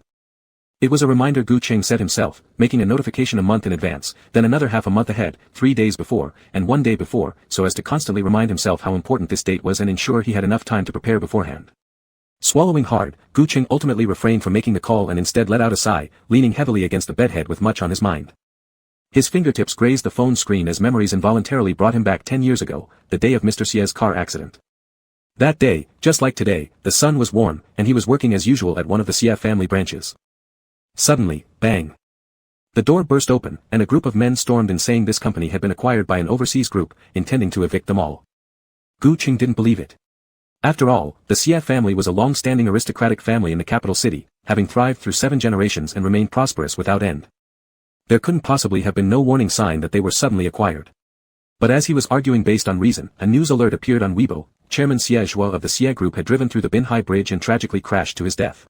It was a reminder Gu Qing set himself, making a notification a month in advance, then another half a month ahead, 3 days before, and 1 day before, so as to constantly remind himself how important this date was and ensure he had enough time to prepare beforehand. Swallowing hard, Gu Qing ultimately refrained from making the call and instead let out a sigh, leaning heavily against the bedhead with much on his mind. His fingertips grazed the phone screen as memories involuntarily brought him back 10 years ago, the day of Mr. Xie's car accident. That day, just like today, the sun was warm, and he was working as usual at one of the Xie family branches. Suddenly, bang. The door burst open, and a group of men stormed in saying this company had been acquired by an overseas group, intending to evict them all. Gu Qing didn't believe it. After all, the Xie family was a long-standing aristocratic family in the capital city, having thrived through 7 generations and remained prosperous without end. There couldn't possibly have been no warning sign that they were suddenly acquired. But as he was arguing based on reason, a news alert appeared on Weibo. Chairman Xie Zhuo of the Xie group had driven through the Binhai Bridge and tragically crashed to his death.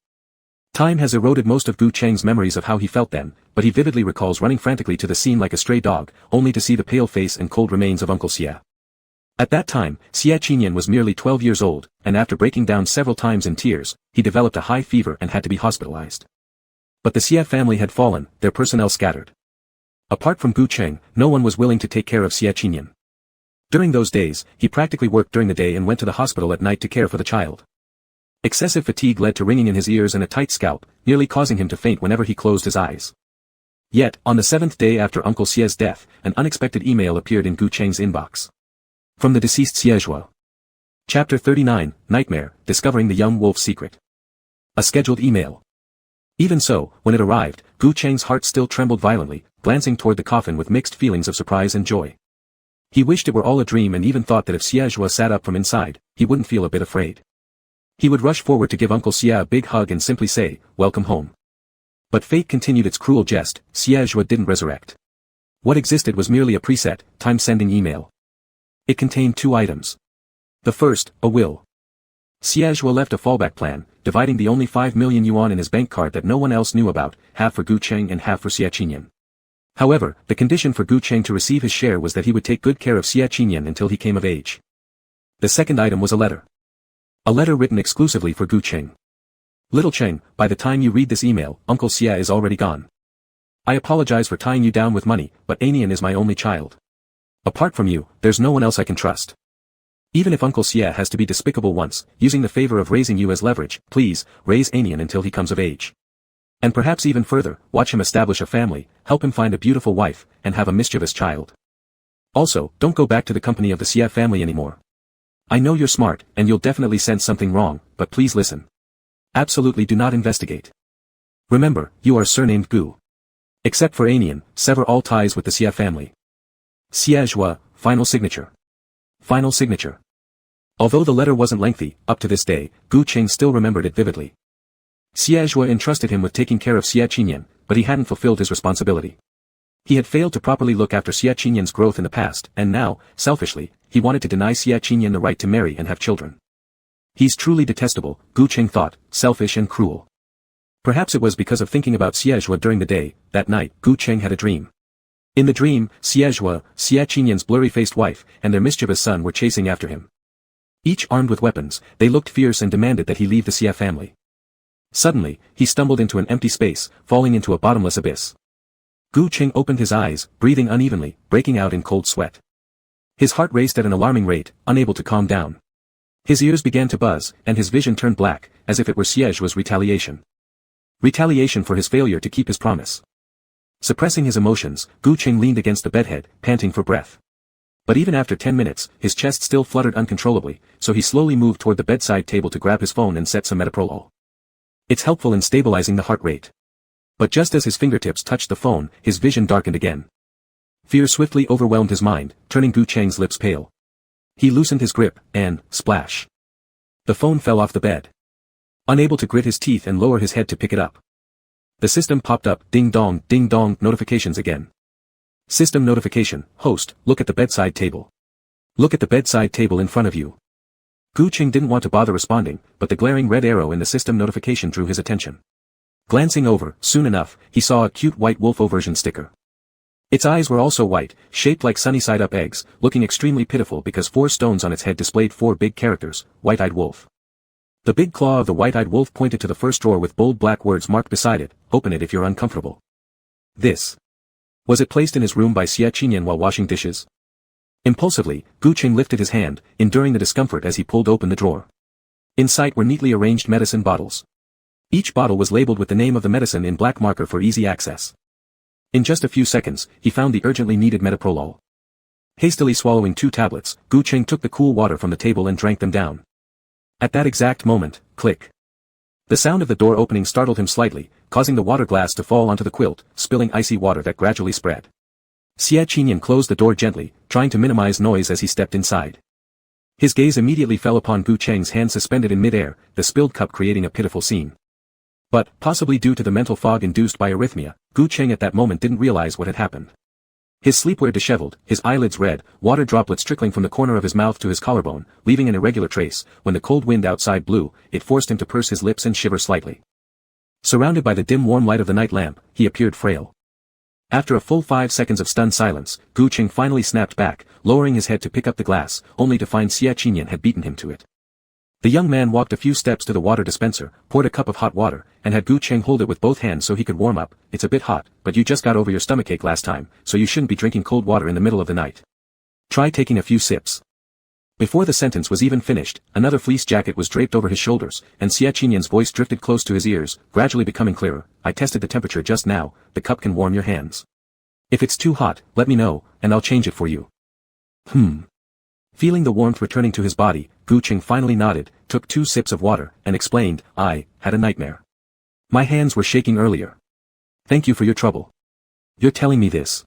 Time has eroded most of Gu Qing's memories of how he felt then, but he vividly recalls running frantically to the scene like a stray dog, only to see the pale face and cold remains of Uncle Xie. At that time, Xie Qinyan was merely 12 years old, and after breaking down several times in tears, he developed a high fever and had to be hospitalized. But the Xie family had fallen, their personnel scattered. Apart from Gu Qing, no one was willing to take care of Xie Qinyan. During those days, he practically worked during the day and went to the hospital at night to care for the child. Excessive fatigue led to ringing in his ears and a tight scalp, nearly causing him to faint whenever he closed his eyes. Yet, on the 7th day after Uncle Xie's death, an unexpected email appeared in Gu Qing's inbox. From the deceased Xie Zhuo. Chapter 39, Nightmare, Discovering the Young Wolf's Secret. A scheduled email. Even so, when it arrived, Gu Qing's heart still trembled violently, glancing toward the coffin with mixed feelings of surprise and joy. He wished it were all a dream and even thought that if Xie Zhuo sat up from inside, he wouldn't feel a bit afraid. He would rush forward to give Uncle Xie a big hug and simply say, "Welcome home." But fate continued its cruel jest. Xie Zhuo didn't resurrect. What existed was merely a preset, time-sending email. It contained 2 items. The first, a will. Xie Zhuo left a fallback plan, dividing the only 5 million yuan in his bank card that no one else knew about, half for Gu Cheng and half for Xie Qinyan. However, the condition for Gu Cheng to receive his share was that he would take good care of Xie Qinyan until he came of age. The second item was a letter. A letter written exclusively for Gu Cheng. Little Cheng, by the time you read this email, Uncle Xie is already gone. I apologize for tying you down with money, but Anian is my only child. Apart from you, there's no one else I can trust. Even if Uncle Xie has to be despicable once, using the favor of raising you as leverage, please, raise Anian until he comes of age. And perhaps even further, watch him establish a family, help him find a beautiful wife, and have a mischievous child. Also, don't go back to the company of the Xie family anymore. I know you're smart, and you'll definitely sense something wrong, but please listen. Absolutely do not investigate. Remember, you are surnamed Gu. Except for Anian, sever all ties with the Xie family. Xie Zhuo, final signature. Final signature. Although the letter wasn't lengthy, up to this day, Gu Cheng still remembered it vividly. Xie Zhuo entrusted him with taking care of Xie Qinyan, but he hadn't fulfilled his responsibility. He had failed to properly look after Xie Qinyan's growth in the past, and now, selfishly, he wanted to deny Xie Qinyan the right to marry and have children. He's truly detestable, Gu Cheng thought, selfish and cruel. Perhaps it was because of thinking about Xie Zhuo during the day. That night, Gu Cheng had a dream. In the dream, Xie Zhuo, Xie Qinyan's blurry-faced wife, and their mischievous son were chasing after him. Each armed with weapons, they looked fierce and demanded that he leave the Xie family. Suddenly, he stumbled into an empty space, falling into a bottomless abyss. Gu Cheng opened his eyes, breathing unevenly, breaking out in cold sweat. His heart raced at an alarming rate, unable to calm down. His ears began to buzz, and his vision turned black, as if it were Xie Zhuo's retaliation. Retaliation for his failure to keep his promise. Suppressing his emotions, Gu Cheng leaned against the bedhead, panting for breath. But even after 10 minutes, his chest still fluttered uncontrollably, so he slowly moved toward the bedside table to grab his phone and set some metoprolol. It's helpful in stabilizing the heart rate. But just as his fingertips touched the phone, his vision darkened again. Fear swiftly overwhelmed his mind, turning Gu Cheng's lips pale. He loosened his grip, and, splash. The phone fell off the bed. Unable to grit his teeth and lower his head to pick it up. The system popped up, ding dong, notifications again. System notification, host, look at the bedside table. Look at the bedside table in front of you. Gu Cheng didn't want to bother responding, but the glaring red arrow in the system notification drew his attention. Glancing over, soon enough, he saw a cute white wolf version sticker. Its eyes were also white, shaped like sunny-side-up eggs, looking extremely pitiful because 4 stones on its head displayed 4 big characters, white-eyed wolf. The big claw of the white-eyed wolf pointed to the first drawer with bold black words marked beside it, open it if you're uncomfortable. This. Was it placed in his room by Xie Qinyan while washing dishes? Impulsively, Gu Cheng lifted his hand, enduring the discomfort as he pulled open the drawer. In sight were neatly arranged medicine bottles. Each bottle was labeled with the name of the medicine in black marker for easy access. In just a few seconds, he found the urgently needed metoprolol. Hastily swallowing 2 tablets, Gu Cheng took the cool water from the table and drank them down. At that exact moment, click. The sound of the door opening startled him slightly, causing the water glass to fall onto the quilt, spilling icy water that gradually spread. Xie Qinyan closed the door gently, trying to minimize noise as he stepped inside. His gaze immediately fell upon Gu Cheng's hand suspended in mid-air, the spilled cup creating a pitiful scene. But, possibly due to the mental fog induced by arrhythmia, Gu Cheng at that moment didn't realize what had happened. His sleepwear disheveled, his eyelids red, water droplets trickling from the corner of his mouth to his collarbone, leaving an irregular trace. When the cold wind outside blew, it forced him to purse his lips and shiver slightly. Surrounded by the dim warm light of the night lamp, he appeared frail. After a full 5 seconds of stunned silence, Gu Cheng finally snapped back, lowering his head to pick up the glass, only to find Xie Qinyan had beaten him to it. The young man walked a few steps to the water dispenser, poured a cup of hot water, and had Gu Cheng hold it with both hands so he could warm up. It's a bit hot, but you just got over your stomachache last time, so you shouldn't be drinking cold water in the middle of the night. Try taking a few sips. Before the sentence was even finished, another fleece jacket was draped over his shoulders, and Xie Qinyan's voice drifted close to his ears, gradually becoming clearer. I tested the temperature just now, the cup can warm your hands. If it's too hot, let me know, and I'll change it for you. Feeling the warmth returning to his body, Gu Cheng finally nodded, took 2 sips of water, and explained, I had a nightmare. My hands were shaking earlier. Thank you for your trouble. You're telling me this.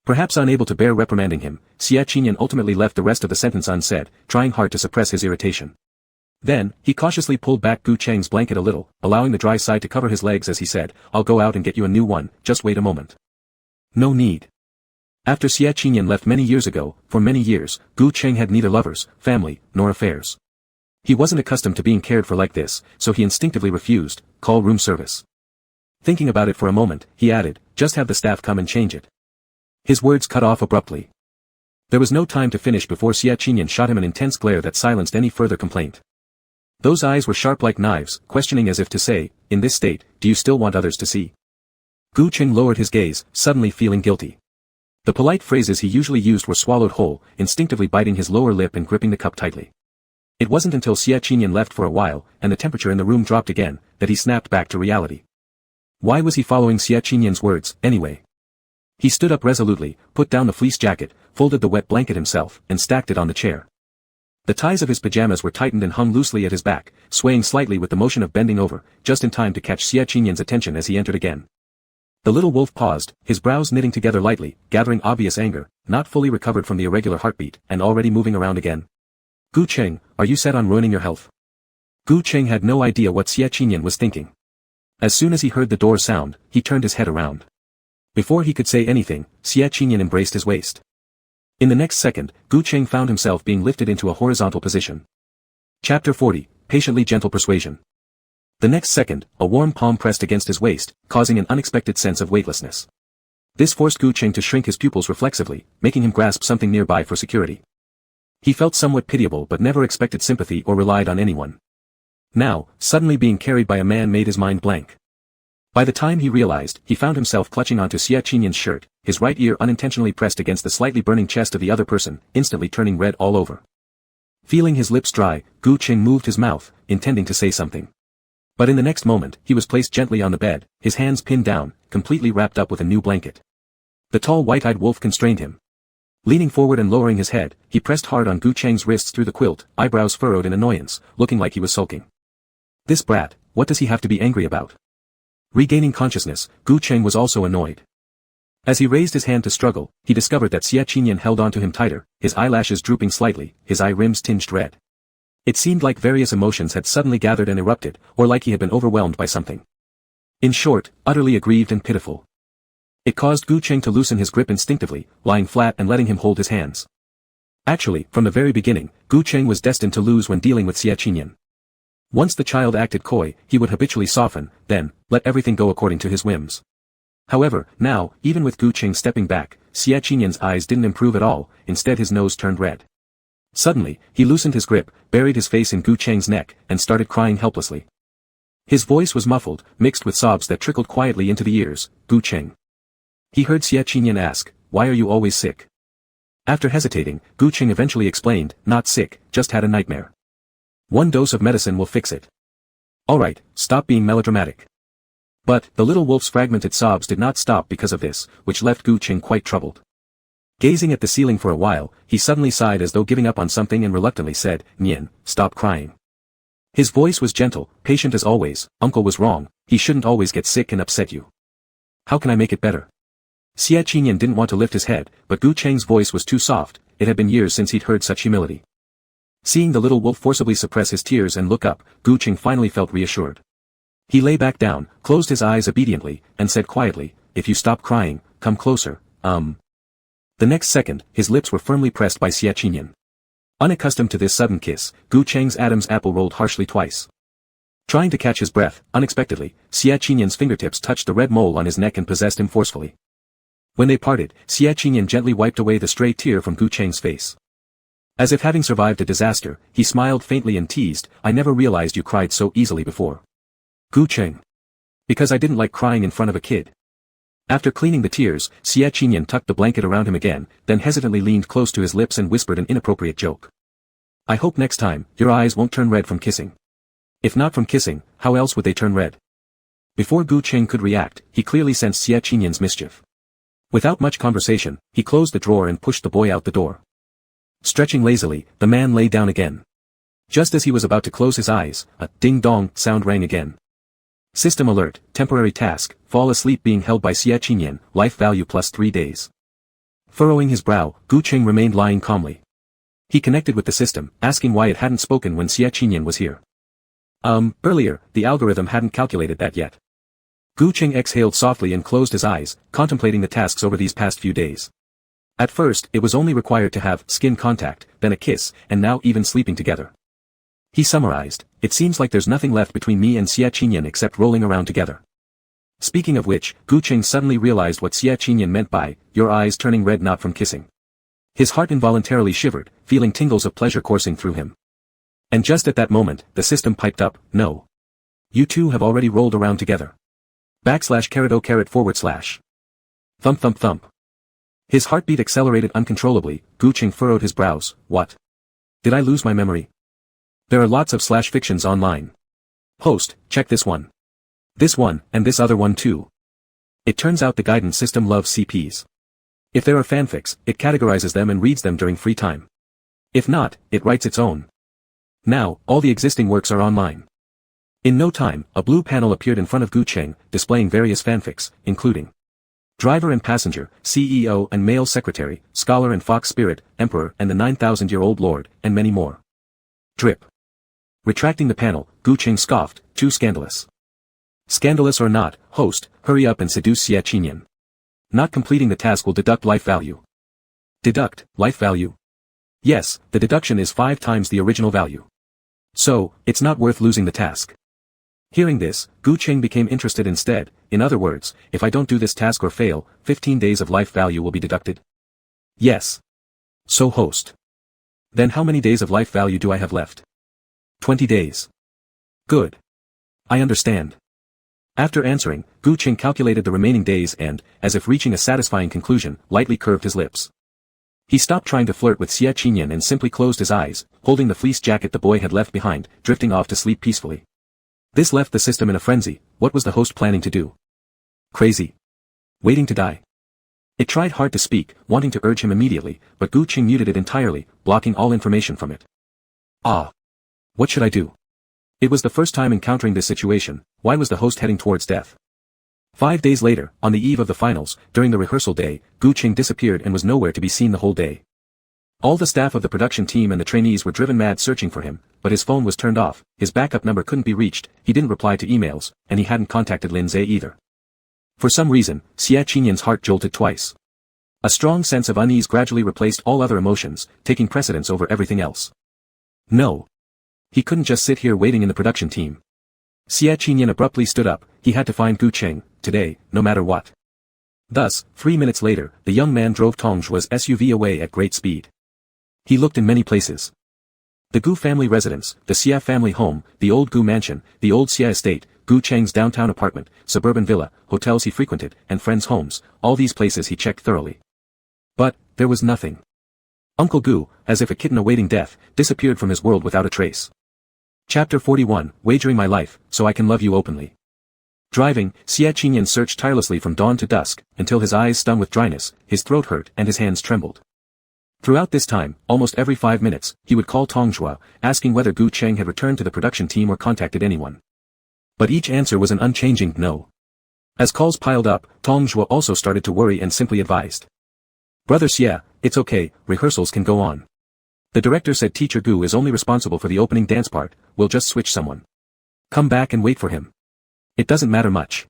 Perhaps unable to bear reprimanding him, Xie Qinyan ultimately left the rest of the sentence unsaid, trying hard to suppress his irritation. Then, he cautiously pulled back Gu Cheng's blanket a little, allowing the dry side to cover his legs as he said, I'll go out and get you a new one, just wait a moment. No need. After Xie Qinyan left many years ago, for many years, Gu Cheng had neither lovers, family, nor affairs. He wasn't accustomed to being cared for like this, so he instinctively refused, call room service. Thinking about it for a moment, he added, just have the staff come and change it. His words cut off abruptly. There was no time to finish before Xie Qinyan shot him an intense glare that silenced any further complaint. Those eyes were sharp like knives, questioning as if to say, in this state, do you still want others to see? Gu Cheng lowered his gaze, suddenly feeling guilty. The polite phrases he usually used were swallowed whole, instinctively biting his lower lip and gripping the cup tightly. It wasn't until Xie Qinyan left for a while, and the temperature in the room dropped again, that he snapped back to reality. Why was he following Xie Qinyan's words, anyway? He stood up resolutely, put down the fleece jacket, folded the wet blanket himself, and stacked it on the chair. The ties of his pajamas were tightened and hung loosely at his back, swaying slightly with the motion of bending over, just in time to catch Xie Qinyan's attention as he entered again. The little wolf paused, his brows knitting together lightly, gathering obvious anger, not fully recovered from the irregular heartbeat, and already moving around again. Gu Cheng, are you set on ruining your health? Gu Cheng had no idea what Xie Qinyan was thinking. As soon as he heard the door sound, he turned his head around. Before he could say anything, Xie Qinyan embraced his waist. In the next second, Gu Cheng found himself being lifted into a horizontal position. Chapter 40, Patiently Gentle Persuasion. The next second, a warm palm pressed against his waist, causing an unexpected sense of weightlessness. This forced Gu Cheng to shrink his pupils reflexively, making him grasp something nearby for security. He felt somewhat pitiable but never expected sympathy or relied on anyone. Now, suddenly being carried by a man made his mind blank. By the time he realized, he found himself clutching onto Xie Qinyan's shirt, his right ear unintentionally pressed against the slightly burning chest of the other person, instantly turning red all over. Feeling his lips dry, Gu Cheng moved his mouth, intending to say something. But in the next moment, he was placed gently on the bed, his hands pinned down, completely wrapped up with a new blanket. The tall white-eyed wolf constrained him. Leaning forward and lowering his head, he pressed hard on Gu Cheng's wrists through the quilt, eyebrows furrowed in annoyance, looking like he was sulking. This brat, what does he have to be angry about? Regaining consciousness, Gu Cheng was also annoyed. As he raised his hand to struggle, he discovered that Xie Qinyan held onto him tighter, his eyelashes drooping slightly, his eye rims tinged red. It seemed like various emotions had suddenly gathered and erupted, or like he had been overwhelmed by something. In short, utterly aggrieved and pitiful. It caused Gu Cheng to loosen his grip instinctively, lying flat and letting him hold his hands. Actually, from the very beginning, Gu Cheng was destined to lose when dealing with Xie Qinyan. Once the child acted coy, he would habitually soften, then, let everything go according to his whims. However, now, even with Gu Cheng stepping back, Xie Qinyan's eyes didn't improve at all, instead his nose turned red. Suddenly, he loosened his grip, buried his face in Gu Cheng's neck, and started crying helplessly. His voice was muffled, mixed with sobs that trickled quietly into the ears. Gu Cheng. He heard Xie Qinyan ask, why are you always sick? After hesitating, Gu Cheng eventually explained, not sick, just had a nightmare. One dose of medicine will fix it. Alright, stop being melodramatic. But, the little wolf's fragmented sobs did not stop because of this, which left Gu Cheng quite troubled. Gazing at the ceiling for a while, he suddenly sighed as though giving up on something and reluctantly said, Nian, stop crying. His voice was gentle, patient as always. Uncle was wrong, he shouldn't always get sick and upset you. How can I make it better? Xie Qinyan didn't want to lift his head, but Gu Cheng's voice was too soft, it had been years since he'd heard such humility. Seeing the little wolf forcibly suppress his tears and look up, Gu Cheng finally felt reassured. He lay back down, closed his eyes obediently, and said quietly, if you stop crying, come closer, The next second, his lips were firmly pressed by Xie Qinyan. Unaccustomed to this sudden kiss, Gu Cheng's Adam's apple rolled harshly twice. Trying to catch his breath, unexpectedly, Xie Qinyan's fingertips touched the red mole on his neck and possessed him forcefully. When they parted, Xie Qinyan gently wiped away the stray tear from Gu Cheng's face. As if having survived a disaster, he smiled faintly and teased, I never realized you cried so easily before. Gu Cheng. Because I didn't like crying in front of a kid. After cleaning the tears, Xie Qinyan tucked the blanket around him again, then hesitantly leaned close to his lips and whispered an inappropriate joke. I hope next time, your eyes won't turn red from kissing. If not from kissing, how else would they turn red? Before Gu Cheng could react, he clearly sensed Xie Qinyan's mischief. Without much conversation, he closed the drawer and pushed the boy out the door. Stretching lazily, the man lay down again. Just as he was about to close his eyes, a ding-dong sound rang again. System alert, temporary task, fall asleep being held by Xie Qinyan, life value plus 3 days. Furrowing his brow, Gu Cheng remained lying calmly. He connected with the system, asking why it hadn't spoken when Xie Qinyan was here. Earlier, the algorithm hadn't calculated that yet. Gu Cheng exhaled softly and closed his eyes, contemplating the tasks over these past few days. At first, it was only required to have skin contact, then a kiss, and now even sleeping together. He summarized, "It seems like there's nothing left between me and Xia Qinyan except rolling around together." Speaking of which, Gu Qing suddenly realized what Xia Qinyan meant by, "your eyes turning red not from kissing." His heart involuntarily shivered, feeling tingles of pleasure coursing through him. And just at that moment, the system piped up, "No. You two have already rolled around together. /*o/. Thump thump thump. His heartbeat accelerated uncontrollably. Gu Qing furrowed his brows. What? Did I lose my memory? There are lots of /fictions online. Host, check this one. This one, and this other one too. It turns out the guidance system loves CPs. If there are fanfics, it categorizes them and reads them during free time. If not, it writes its own. Now, all the existing works are online. In no time, a blue panel appeared in front of Gu Qing, displaying various fanfics, including Driver and Passenger, CEO and Male Secretary, Scholar and Fox Spirit, Emperor and the 9,000-year-old Lord, and many more. Drip. Retracting the panel, Gu Qing scoffed, "Too scandalous." "Scandalous or not, host, hurry up and seduce Xia Qinyan. Not completing the task will deduct life value." Deduct, life value? Yes, the deduction is 5 times the original value. So, it's not worth losing the task. Hearing this, Gu Qing became interested instead. In other words, if I don't do this task or fail, 15 days of life value will be deducted? Yes. So host. Then how many days of life value do I have left? 20 days. Good. I understand. After answering, Gu Qing calculated the remaining days and, as if reaching a satisfying conclusion, lightly curved his lips. He stopped trying to flirt with Xia Qinyan and simply closed his eyes, holding the fleece jacket the boy had left behind, drifting off to sleep peacefully. This left the system in a frenzy. What was the host planning to do? Crazy. Waiting to die. It tried hard to speak, wanting to urge him immediately, but Gu Qing muted it entirely, blocking all information from it. Ah. What should I do? It was the first time encountering this situation. Why was the host heading towards death? 5 days later, on the eve of the finals, during the rehearsal day, Gu Qing disappeared and was nowhere to be seen the whole day. All the staff of the production team and the trainees were driven mad searching for him, but his phone was turned off, his backup number couldn't be reached, he didn't reply to emails, and he hadn't contacted Lin Zhe either. For some reason, Xia Qinyan's heart jolted twice. A strong sense of unease gradually replaced all other emotions, taking precedence over everything else. No. He couldn't just sit here waiting in the production team. Xia Qinyan abruptly stood up. He had to find Gu Qing, today, no matter what. Thus, 3 minutes later, the young man drove Tongzhua's SUV away at great speed. He looked in many places. The Gu family residence, the Xia family home, the old Gu mansion, the old Xia estate, Gu Cheng's downtown apartment, suburban villa, hotels he frequented, and friends' homes, all these places he checked thoroughly. But, there was nothing. Uncle Gu, as if a kitten awaiting death, disappeared from his world without a trace. Chapter 41, Wagering My Life, So I Can Love You Openly. Driving, Xia Qinyan searched tirelessly from dawn to dusk, until his eyes stung with dryness, his throat hurt and his hands trembled. Throughout this time, almost every 5 minutes, he would call Tongzhua, asking whether Gu Cheng had returned to the production team or contacted anyone. But each answer was an unchanging no. As calls piled up, Tongzhua also started to worry and simply advised. Brother Xia, it's okay, rehearsals can go on. The director said Teacher Gu is only responsible for the opening dance part, we'll just switch someone. Come back and wait for him. It doesn't matter much.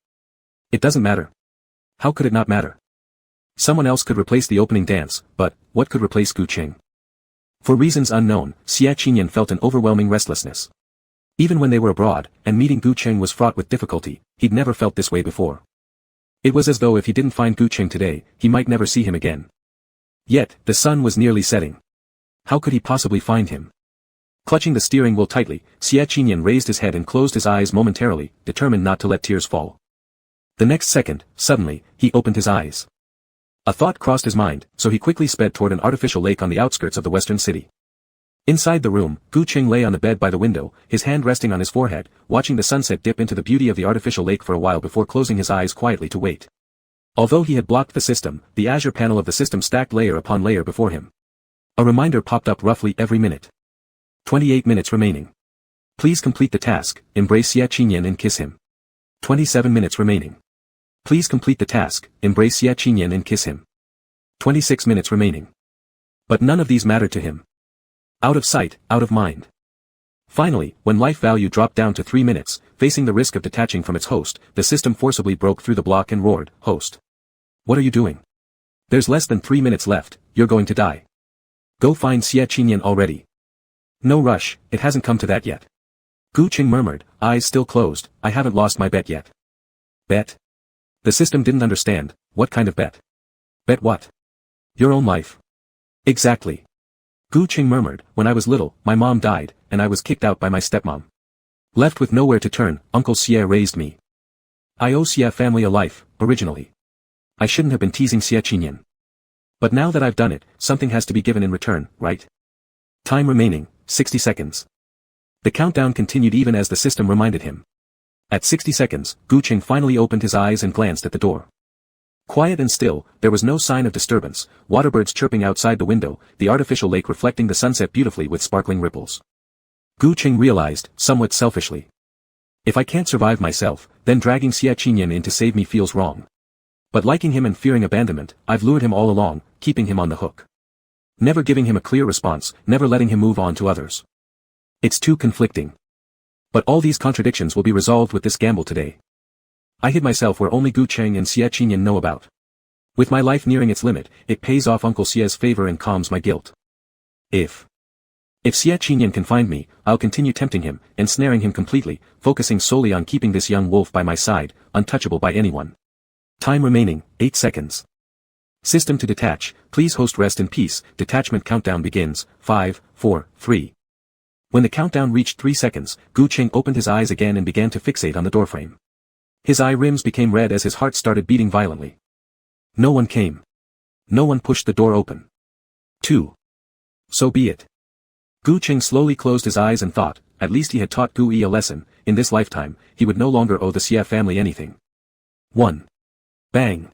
It doesn't matter. How could it not matter? Someone else could replace the opening dance, but, what could replace Gu Qing? For reasons unknown, Xia Qinyan felt an overwhelming restlessness. Even when they were abroad, and meeting Gu Qing was fraught with difficulty, he'd never felt this way before. It was as though if he didn't find Gu Qing today, he might never see him again. Yet, the sun was nearly setting. How could he possibly find him? Clutching the steering wheel tightly, Xia Qinyan raised his head and closed his eyes momentarily, determined not to let tears fall. The next second, suddenly, he opened his eyes. A thought crossed his mind, so he quickly sped toward an artificial lake on the outskirts of the western city. Inside the room, Gu Qing lay on the bed by the window, his hand resting on his forehead, watching the sunset dip into the beauty of the artificial lake for a while before closing his eyes quietly to wait. Although he had blocked the system, the azure panel of the system stacked layer upon layer before him. A reminder popped up roughly every minute. 28 minutes remaining. Please complete the task, embrace Xia Qinyan and kiss him. 27 minutes remaining. Please complete the task, embrace Xia Qinyan and kiss him. 26 minutes remaining. But none of these mattered to him. Out of sight, out of mind. Finally, when life value dropped down to 3 minutes, facing the risk of detaching from its host, the system forcibly broke through the block and roared, "Host! What are you doing? There's less than 3 minutes left, you're going to die. Go find Xie Qinyan already. No rush, it hasn't come to that yet. Gu Qing murmured, eyes still closed, I haven't lost my bet yet. Bet? The system didn't understand, what kind of bet? Bet what? Your own life. Exactly. Gu Qing murmured, when I was little, my mom died, and I was kicked out by my stepmom. Left with nowhere to turn, Uncle Xie raised me. I owe Xie family a life, originally. I shouldn't have been teasing Xie Qinyan. But now that I've done it, something has to be given in return, right? Time remaining, 60 seconds. The countdown continued even as the system reminded him. At 60 seconds, Gu Qing finally opened his eyes and glanced at the door. Quiet and still, there was no sign of disturbance, waterbirds chirping outside the window, the artificial lake reflecting the sunset beautifully with sparkling ripples. Gu Qing realized, somewhat selfishly. If I can't survive myself, then dragging Xie Qinyan in to save me feels wrong. But liking him and fearing abandonment, I've lured him all along, keeping him on the hook. Never giving him a clear response, never letting him move on to others. It's too conflicting. But all these contradictions will be resolved with this gamble today. I hid myself where only Gu Qing and Xie Qinyan know about. With my life nearing its limit, it pays off Uncle Xie's favor and calms my guilt. If Xie Qinyan can find me, I'll continue tempting him, ensnaring him completely, focusing solely on keeping this young wolf by my side, untouchable by anyone. Time remaining, 8 seconds. System to detach, please host rest in peace, detachment countdown begins, 5, 4, 3. When the countdown reached 3 seconds, Gu Qing opened his eyes again and began to fixate on the doorframe. His eye rims became red as his heart started beating violently. No one came. No one pushed the door open. 2. So be it. Gu Qing slowly closed his eyes and thought, at least he had taught Gu Yi a lesson, in this lifetime, he would no longer owe the Xie family anything. 1. Bang.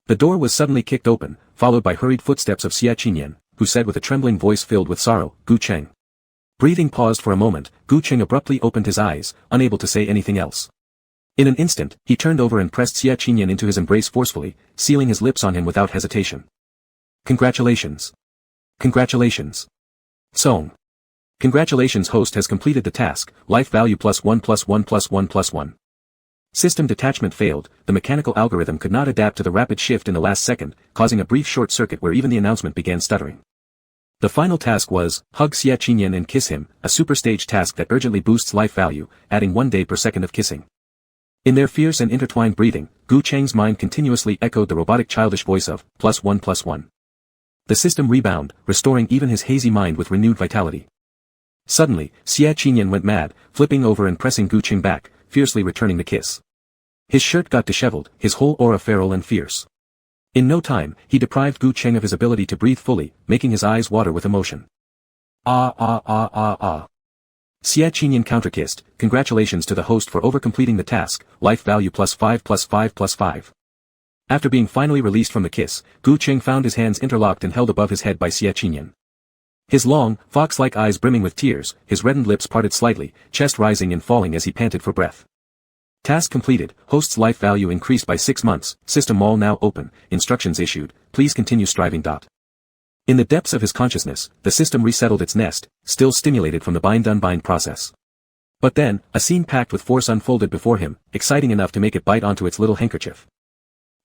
The door was suddenly kicked open, followed by hurried footsteps of Xie Qinyan, who said with a trembling voice filled with sorrow, Gu Qing. Breathing paused for a moment, Gu Qing abruptly opened his eyes, unable to say anything else. In an instant, he turned over and pressed Xie Qinyan into his embrace forcefully, sealing his lips on him without hesitation. Congratulations. Congratulations. Song. Congratulations, host has completed the task, life value +1 +1 +1 +1. System detachment failed, the mechanical algorithm could not adapt to the rapid shift in the last second, causing a brief short circuit where even the announcement began stuttering. The final task was, hug Xie Qinyan and kiss him, a super stage task that urgently boosts life value, adding 1 day per second of kissing. In their fierce and intertwined breathing, Gu Qing's mind continuously echoed the robotic childish voice of, +1 +1. The system rebound, restoring even his hazy mind with renewed vitality. Suddenly, Xie Qinyan went mad, flipping over and pressing Gu Qing back, fiercely returning the kiss. His shirt got disheveled, his whole aura feral and fierce. In no time, he deprived Gu Qing of his ability to breathe fully, making his eyes water with emotion. Ah ah ah ah ah. Xie Qinyan counterkissed, congratulations to the host for overcompleting the task, life value +5 +5 +5. After being finally released from the kiss, Gu Qing found his hands interlocked and held above his head by Xie Qinyan. His long, fox-like eyes brimming with tears, his reddened lips parted slightly, chest rising and falling as he panted for breath. Task completed, host's life value increased by 6 months, system mall now open, instructions issued, please continue striving. In the depths of his consciousness, the system resettled its nest, still stimulated from the bind-unbind process. But then, a scene packed with force unfolded before him, exciting enough to make it bite onto its little handkerchief.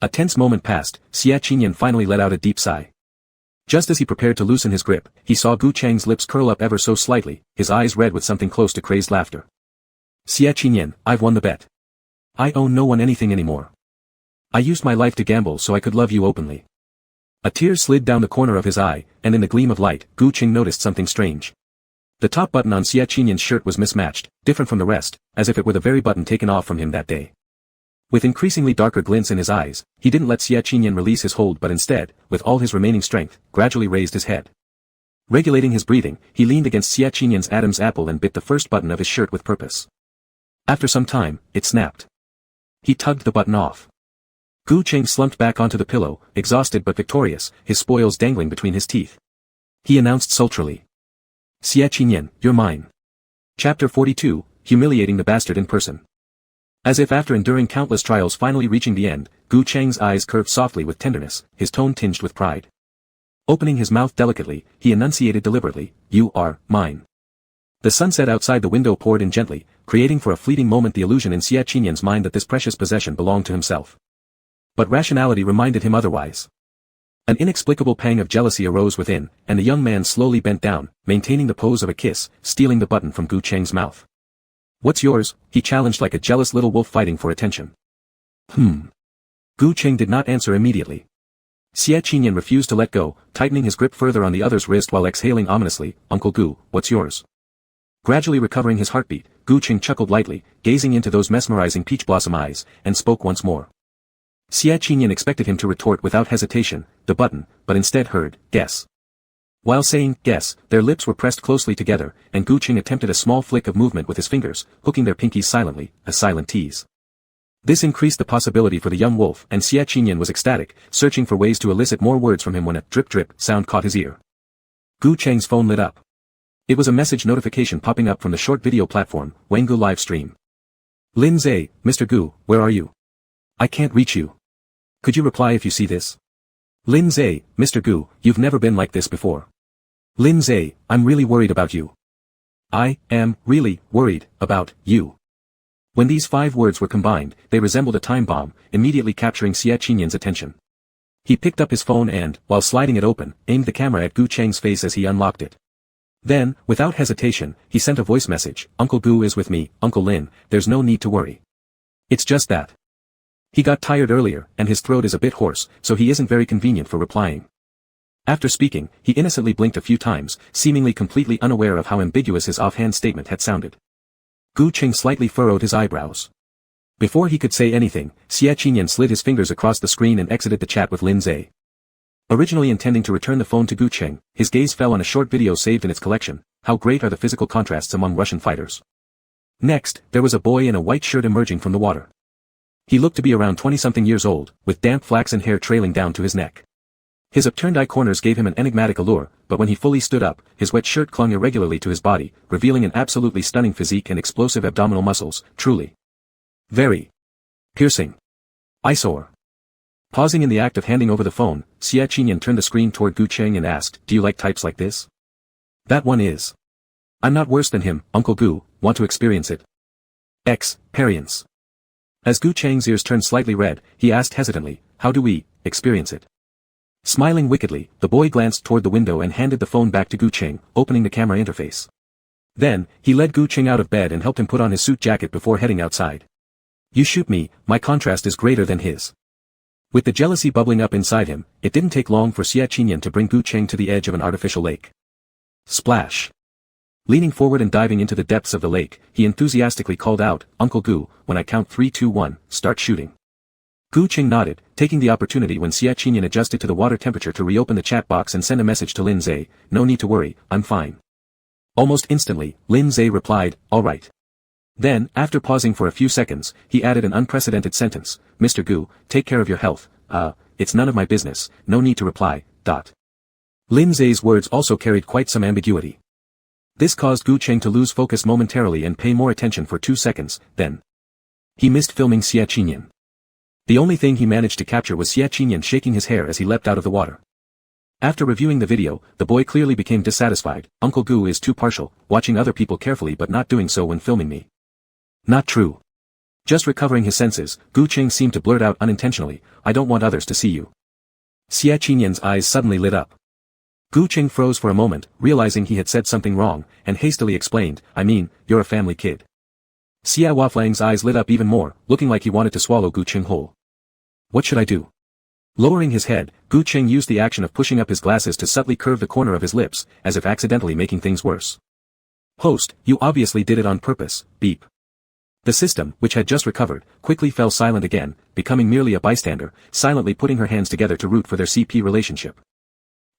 A tense moment passed, Xie Qinyan finally let out a deep sigh. Just as he prepared to loosen his grip, he saw Gu Cheng's lips curl up ever so slightly, his eyes red with something close to crazed laughter. Xie Qinyan, I've won the bet. I owe no one anything anymore. I used my life to gamble so I could love you openly. A tear slid down the corner of his eye, and in the gleam of light, Gu Qing noticed something strange. The top button on Xie Qinyan's shirt was mismatched, different from the rest, as if it were the very button taken off from him that day. With increasingly darker glints in his eyes, he didn't let Xie Qinyan release his hold but instead, with all his remaining strength, gradually raised his head. Regulating his breathing, he leaned against Xie Qinyan's Adam's apple and bit the first button of his shirt with purpose. After some time, it snapped. He tugged the button off. Gu Qing slumped back onto the pillow, exhausted but victorious, his spoils dangling between his teeth. He announced sultrily. Xie Qinyan, you're mine. Chapter 42, Humiliating the Bastard in Person. As if after enduring countless trials finally reaching the end, Gu Cheng's eyes curved softly with tenderness, his tone tinged with pride. Opening his mouth delicately, he enunciated deliberately, you are mine. The sunset outside the window poured in gently, creating for a fleeting moment the illusion in Xie Qinyan's mind that this precious possession belonged to himself. But rationality reminded him otherwise. An inexplicable pang of jealousy arose within, and the young man slowly bent down, maintaining the pose of a kiss, stealing the button from Gu Cheng's mouth. "What's yours?" he challenged like a jealous little wolf fighting for attention. Gu Cheng did not answer immediately. Xie Qinyan refused to let go, tightening his grip further on the other's wrist while exhaling ominously. "Uncle Gu, what's yours?" Gradually recovering his heartbeat, Gu Cheng chuckled lightly, gazing into those mesmerizing peach blossom eyes, and spoke once more. Xie Qinyan expected him to retort without hesitation, "The button," but instead heard, "Guess." While saying, "Guess," their lips were pressed closely together, and Gu Cheng attempted a small flick of movement with his fingers, hooking their pinkies silently, a silent tease. This increased the possibility for the young wolf, and Xie Qinyan was ecstatic, searching for ways to elicit more words from him when a drip-drip sound caught his ear. Gu Cheng's phone lit up. It was a message notification popping up from the short video platform, Wengu live stream. "Lin Zhe, Mr. Gu, where are you? I can't reach you. Could you reply if you see this? Lin Zhe, Mr. Gu, you've never been like this before. Lin Zhe, I'm really worried about you. I am really worried about you." When these 5 words were combined, they resembled a time bomb, immediately capturing Xie Qinyan's attention. He picked up his phone and, while sliding it open, aimed the camera at Gu Cheng's face as he unlocked it. Then, without hesitation, he sent a voice message, "Uncle Gu is with me, Uncle Lin, there's no need to worry. It's just that he got tired earlier, and his throat is a bit hoarse, so he isn't very convenient for replying." After speaking, he innocently blinked a few times, seemingly completely unaware of how ambiguous his offhand statement had sounded. Gu Cheng slightly furrowed his eyebrows. Before he could say anything, Xie Qinyan slid his fingers across the screen and exited the chat with Lin Zhe. Originally intending to return the phone to Gu Cheng, his gaze fell on a short video saved in its collection. How great are the physical contrasts among Russian fighters. Next, there was a boy in a white shirt emerging from the water. He looked to be around 20-something years old, with damp flaxen hair trailing down to his neck. His upturned eye corners gave him an enigmatic allure, but when he fully stood up, his wet shirt clung irregularly to his body, revealing an absolutely stunning physique and explosive abdominal muscles, truly very piercing. Eyesore. Pausing in the act of handing over the phone, Xie Qinyan turned the screen toward Gu Cheng and asked, "Do you like types like this? That one is. I'm not worse than him, Uncle Gu, want to experience it?" Experience. As Gu Cheng's ears turned slightly red, he asked hesitantly, "How do we experience it?" Smiling wickedly, the boy glanced toward the window and handed the phone back to Gu Cheng, opening the camera interface. Then, he led Gu Cheng out of bed and helped him put on his suit jacket before heading outside. "You shoot me, my contrast is greater than his." With the jealousy bubbling up inside him, it didn't take long for Xie Qinyan to bring Gu Cheng to the edge of an artificial lake. Splash. Leaning forward and diving into the depths of the lake, he enthusiastically called out, "Uncle Gu, when I count 3, 2, 1, start shooting." Gu Cheng nodded, taking the opportunity when Xie Qinyan adjusted to the water temperature to reopen the chat box and send a message to Lin Zhe, "No need to worry, I'm fine." Almost instantly, Lin Zhe replied, "All right." Then, after pausing for a few seconds, he added an unprecedented sentence, "Mr. Gu, take care of your health, it's none of my business, no need to reply, dot." Lin Zhe's words also carried quite some ambiguity. This caused Gu Cheng to lose focus momentarily and pay more attention for 2 seconds, then he missed filming Xie Qinyan. The only thing he managed to capture was Xie Qinyan shaking his hair as he leapt out of the water. After reviewing the video, the boy clearly became dissatisfied. "Uncle Gu is too partial, watching other people carefully but not doing so when filming me." Not true. Just recovering his senses, Gu Cheng seemed to blurt out unintentionally, "I don't want others to see you." Xie Qinyan's eyes suddenly lit up. Gu Cheng froze for a moment, realizing he had said something wrong, and hastily explained, "I mean, you're a family kid." Xie Waflang's eyes lit up even more, looking like he wanted to swallow Gu Cheng whole. "What should I do?" Lowering his head, Gu Cheng used the action of pushing up his glasses to subtly curve the corner of his lips, as if accidentally making things worse. "Host, you obviously did it on purpose, beep." The system, which had just recovered, quickly fell silent again, becoming merely a bystander, silently putting her hands together to root for their CP relationship.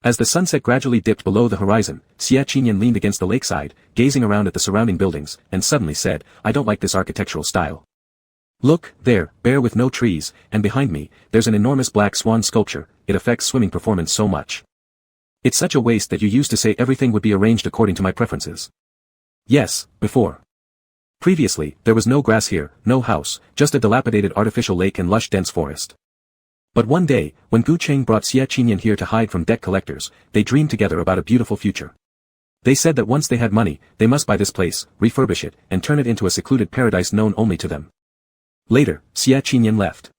As the sunset gradually dipped below the horizon, Xie Qinyan leaned against the lakeside, gazing around at the surrounding buildings, and suddenly said, "I don't like this architectural style. Look, there, bare with no trees, and behind me, there's an enormous black swan sculpture, it affects swimming performance so much. It's such a waste that you used to say everything would be arranged according to my preferences." Yes, before. Previously, there was no grass here, no house, just a dilapidated artificial lake and lush dense forest. But one day, when Gu Cheng brought Xie Qinyan here to hide from debt collectors, they dreamed together about a beautiful future. They said that once they had money, they must buy this place, refurbish it, and turn it into a secluded paradise known only to them. Later, Xie Qinyan left.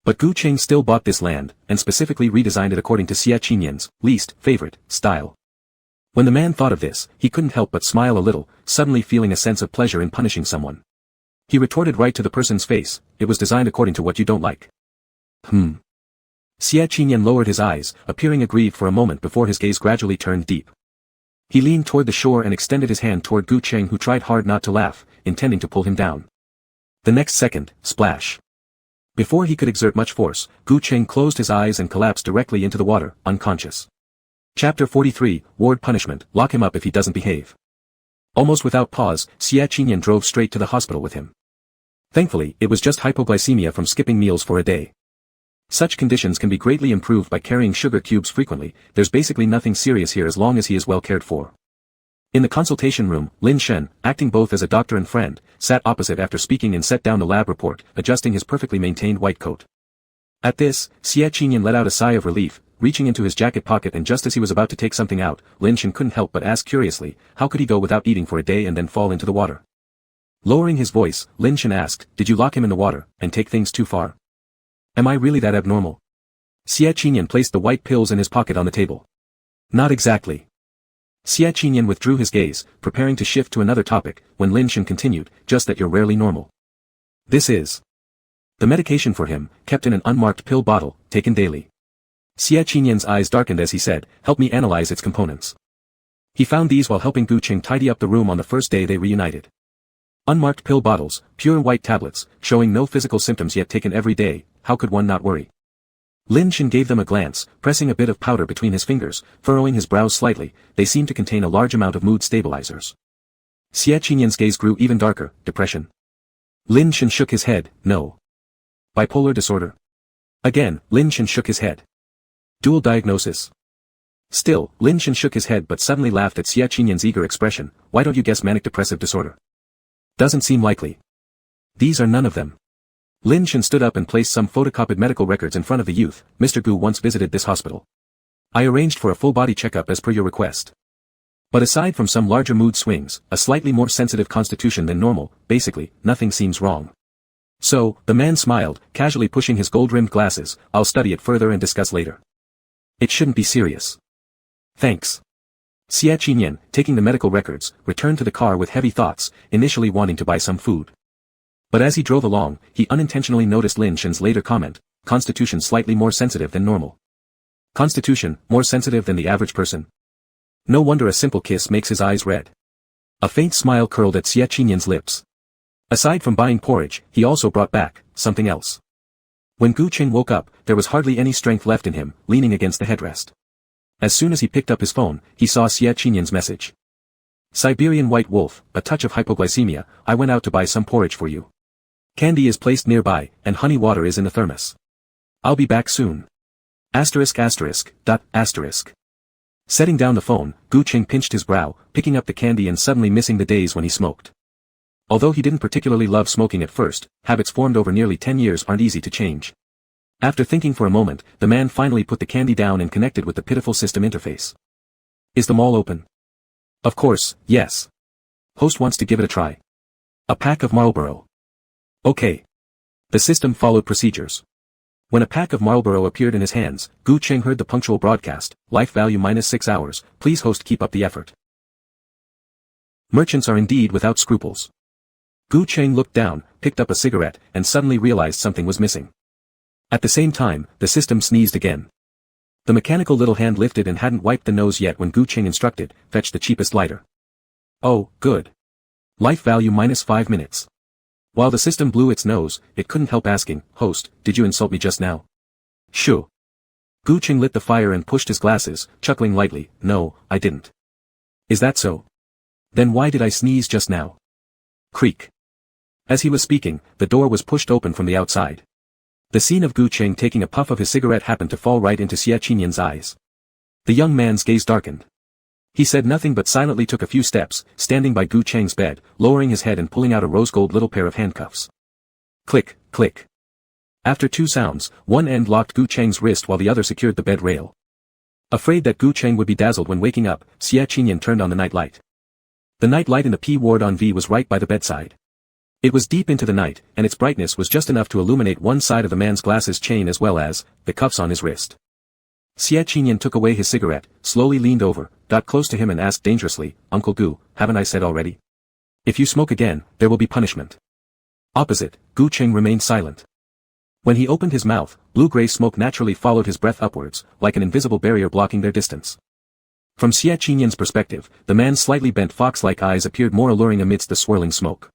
But Gu Cheng still bought this land, and specifically redesigned it according to Xie Qinyan's least favorite style. When the man thought of this, he couldn't help but smile a little, suddenly feeling a sense of pleasure in punishing someone. He retorted right to the person's face, "It was designed according to what you don't like." Xie Qinyan lowered his eyes, appearing aggrieved for a moment before his gaze gradually turned deep. He leaned toward the shore and extended his hand toward Gu Cheng, who tried hard not to laugh, intending to pull him down. The next second, splash. Before he could exert much force, Gu Cheng closed his eyes and collapsed directly into the water, unconscious. Chapter 43, Ward Punishment, Lock him up if he doesn't behave. Almost without pause, Xie Qinyan drove straight to the hospital with him. Thankfully, it was just hypoglycemia from skipping meals for a day. Such conditions can be greatly improved by carrying sugar cubes frequently. There's basically nothing serious here as long as he is well cared for. In the consultation room, Lin Shen, acting both as a doctor and friend, sat opposite after speaking and set down the lab report, adjusting his perfectly maintained white coat. At this, Xie Qinyan let out a sigh of relief, reaching into his jacket pocket, and just as he was about to take something out, Lin Shen couldn't help but ask curiously, how could he go without eating for a day and then fall into the water? Lowering his voice, Lin Shen asked, "Did you lock him in the water, and take things too far? Am I really that abnormal?" Xie Qinyan placed the white pills in his pocket on the table. "Not exactly." Xie Qinyan withdrew his gaze, preparing to shift to another topic, when Lin Shen continued, "Just that you're rarely normal. This is the medication for him, kept in an unmarked pill bottle, taken daily." Xie Qinyan's eyes darkened as he said, "Help me analyze its components." He found these while helping Gu Cheng tidy up the room on the first day they reunited. Unmarked pill bottles, pure white tablets, showing no physical symptoms yet taken every day, how could one not worry? Lin Shen gave them a glance, pressing a bit of powder between his fingers, furrowing his brows slightly. They seemed to contain a large amount of mood stabilizers. Xie Qinyan's gaze grew even darker. Depression? Lin Shen shook his head, no. Bipolar disorder? Again, Lin Shen shook his head. Dual diagnosis? Still, Lin Shen shook his head but suddenly laughed at Xie Qinyan's eager expression. "Why don't you guess manic depressive disorder? Doesn't seem likely. These are none of them." Lin Shen stood up and placed some photocopied medical records in front of the youth. "Mr. Gu once visited this hospital. I arranged for a full body checkup as per your request. But aside from some larger mood swings, a slightly more sensitive constitution than normal, basically, nothing seems wrong. So," the man smiled, casually pushing his gold-rimmed glasses, "I'll study it further and discuss later. It shouldn't be serious. Thanks." Xie Qinyan, taking the medical records, returned to the car with heavy thoughts, initially wanting to buy some food. But as he drove along, he unintentionally noticed Lin Shen's later comment, "Constitution slightly more sensitive than normal. Constitution, more sensitive than the average person? No wonder a simple kiss makes his eyes red." A faint smile curled at Xie Qinyan's lips. Aside from buying porridge, he also brought back something else. When Gu Cheng woke up, there was hardly any strength left in him, leaning against the headrest. As soon as he picked up his phone, he saw Xie Qinyan's message. "Siberian White Wolf, a touch of hypoglycemia, I went out to buy some porridge for you. Candy is placed nearby, and honey water is in the thermos. I'll be back soon. Asterisk asterisk, dot, asterisk." Setting down the phone, Gu Cheng pinched his brow, picking up the candy and suddenly missing the days when he smoked. Although he didn't particularly love smoking at first, habits formed over nearly 10 years aren't easy to change. After thinking for a moment, the man finally put the candy down and connected with the pitiful system interface. "Is the mall open?" "Of course, yes. Host wants to give it a try. A pack of Marlboro." "Okay." The system followed procedures. When a pack of Marlboro appeared in his hands, Gu Cheng heard the punctual broadcast, "Life value -6 hours, please host keep up the effort." Merchants are indeed without scruples. Gu Cheng looked down, picked up a cigarette, and suddenly realized something was missing. At the same time, the system sneezed again. The mechanical little hand lifted and hadn't wiped the nose yet when Gu Cheng instructed, "Fetch the cheapest lighter." "Oh, good. Life value -5 minutes." While the system blew its nose, it couldn't help asking, "Host, did you insult me just now?" "Shoo." Gu Cheng lit the fire and pushed his glasses, chuckling lightly, "No, I didn't." "Is that so? Then why did I sneeze just now?" Creak. As he was speaking, the door was pushed open from the outside. The scene of Gu Cheng taking a puff of his cigarette happened to fall right into Xie Qinyan's eyes. The young man's gaze darkened. He said nothing but silently took a few steps, standing by Gu Cheng's bed, lowering his head and pulling out a rose-gold little pair of handcuffs. Click, click. After 2 sounds, one end locked Gu Cheng's wrist while the other secured the bed rail. Afraid that Gu Cheng would be dazzled when waking up, Xie Qinyan turned on the night light. The night light in the P ward on V was right by the bedside. It was deep into the night, and its brightness was just enough to illuminate one side of the man's glasses chain as well as the cuffs on his wrist. Xie Qinyan took away his cigarette, slowly leaned over, got close to him and asked dangerously, "Uncle Gu, haven't I said already? If you smoke again, there will be punishment." Opposite, Gu Qing remained silent. When he opened his mouth, blue-gray smoke naturally followed his breath upwards, like an invisible barrier blocking their distance. From Xie Qinyan's perspective, the man's slightly bent fox-like eyes appeared more alluring amidst the swirling smoke.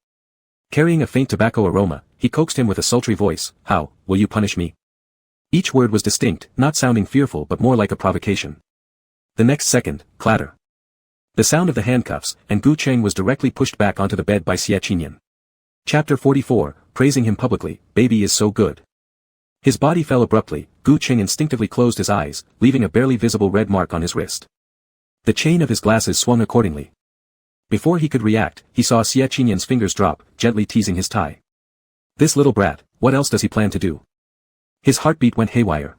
Carrying a faint tobacco aroma, he coaxed him with a sultry voice, "How, will you punish me?" Each word was distinct, not sounding fearful but more like a provocation. The next second, clatter. The sound of the handcuffs, and Gu Cheng was directly pushed back onto the bed by Xie Qinyan. Chapter 44, praising him publicly, "Baby is so good." His body fell abruptly, Gu Cheng instinctively closed his eyes, leaving a barely visible red mark on his wrist. The chain of his glasses swung accordingly. Before he could react, he saw Xie Qinyan's fingers drop, gently teasing his tie. This little brat, what else does he plan to do? His heartbeat went haywire.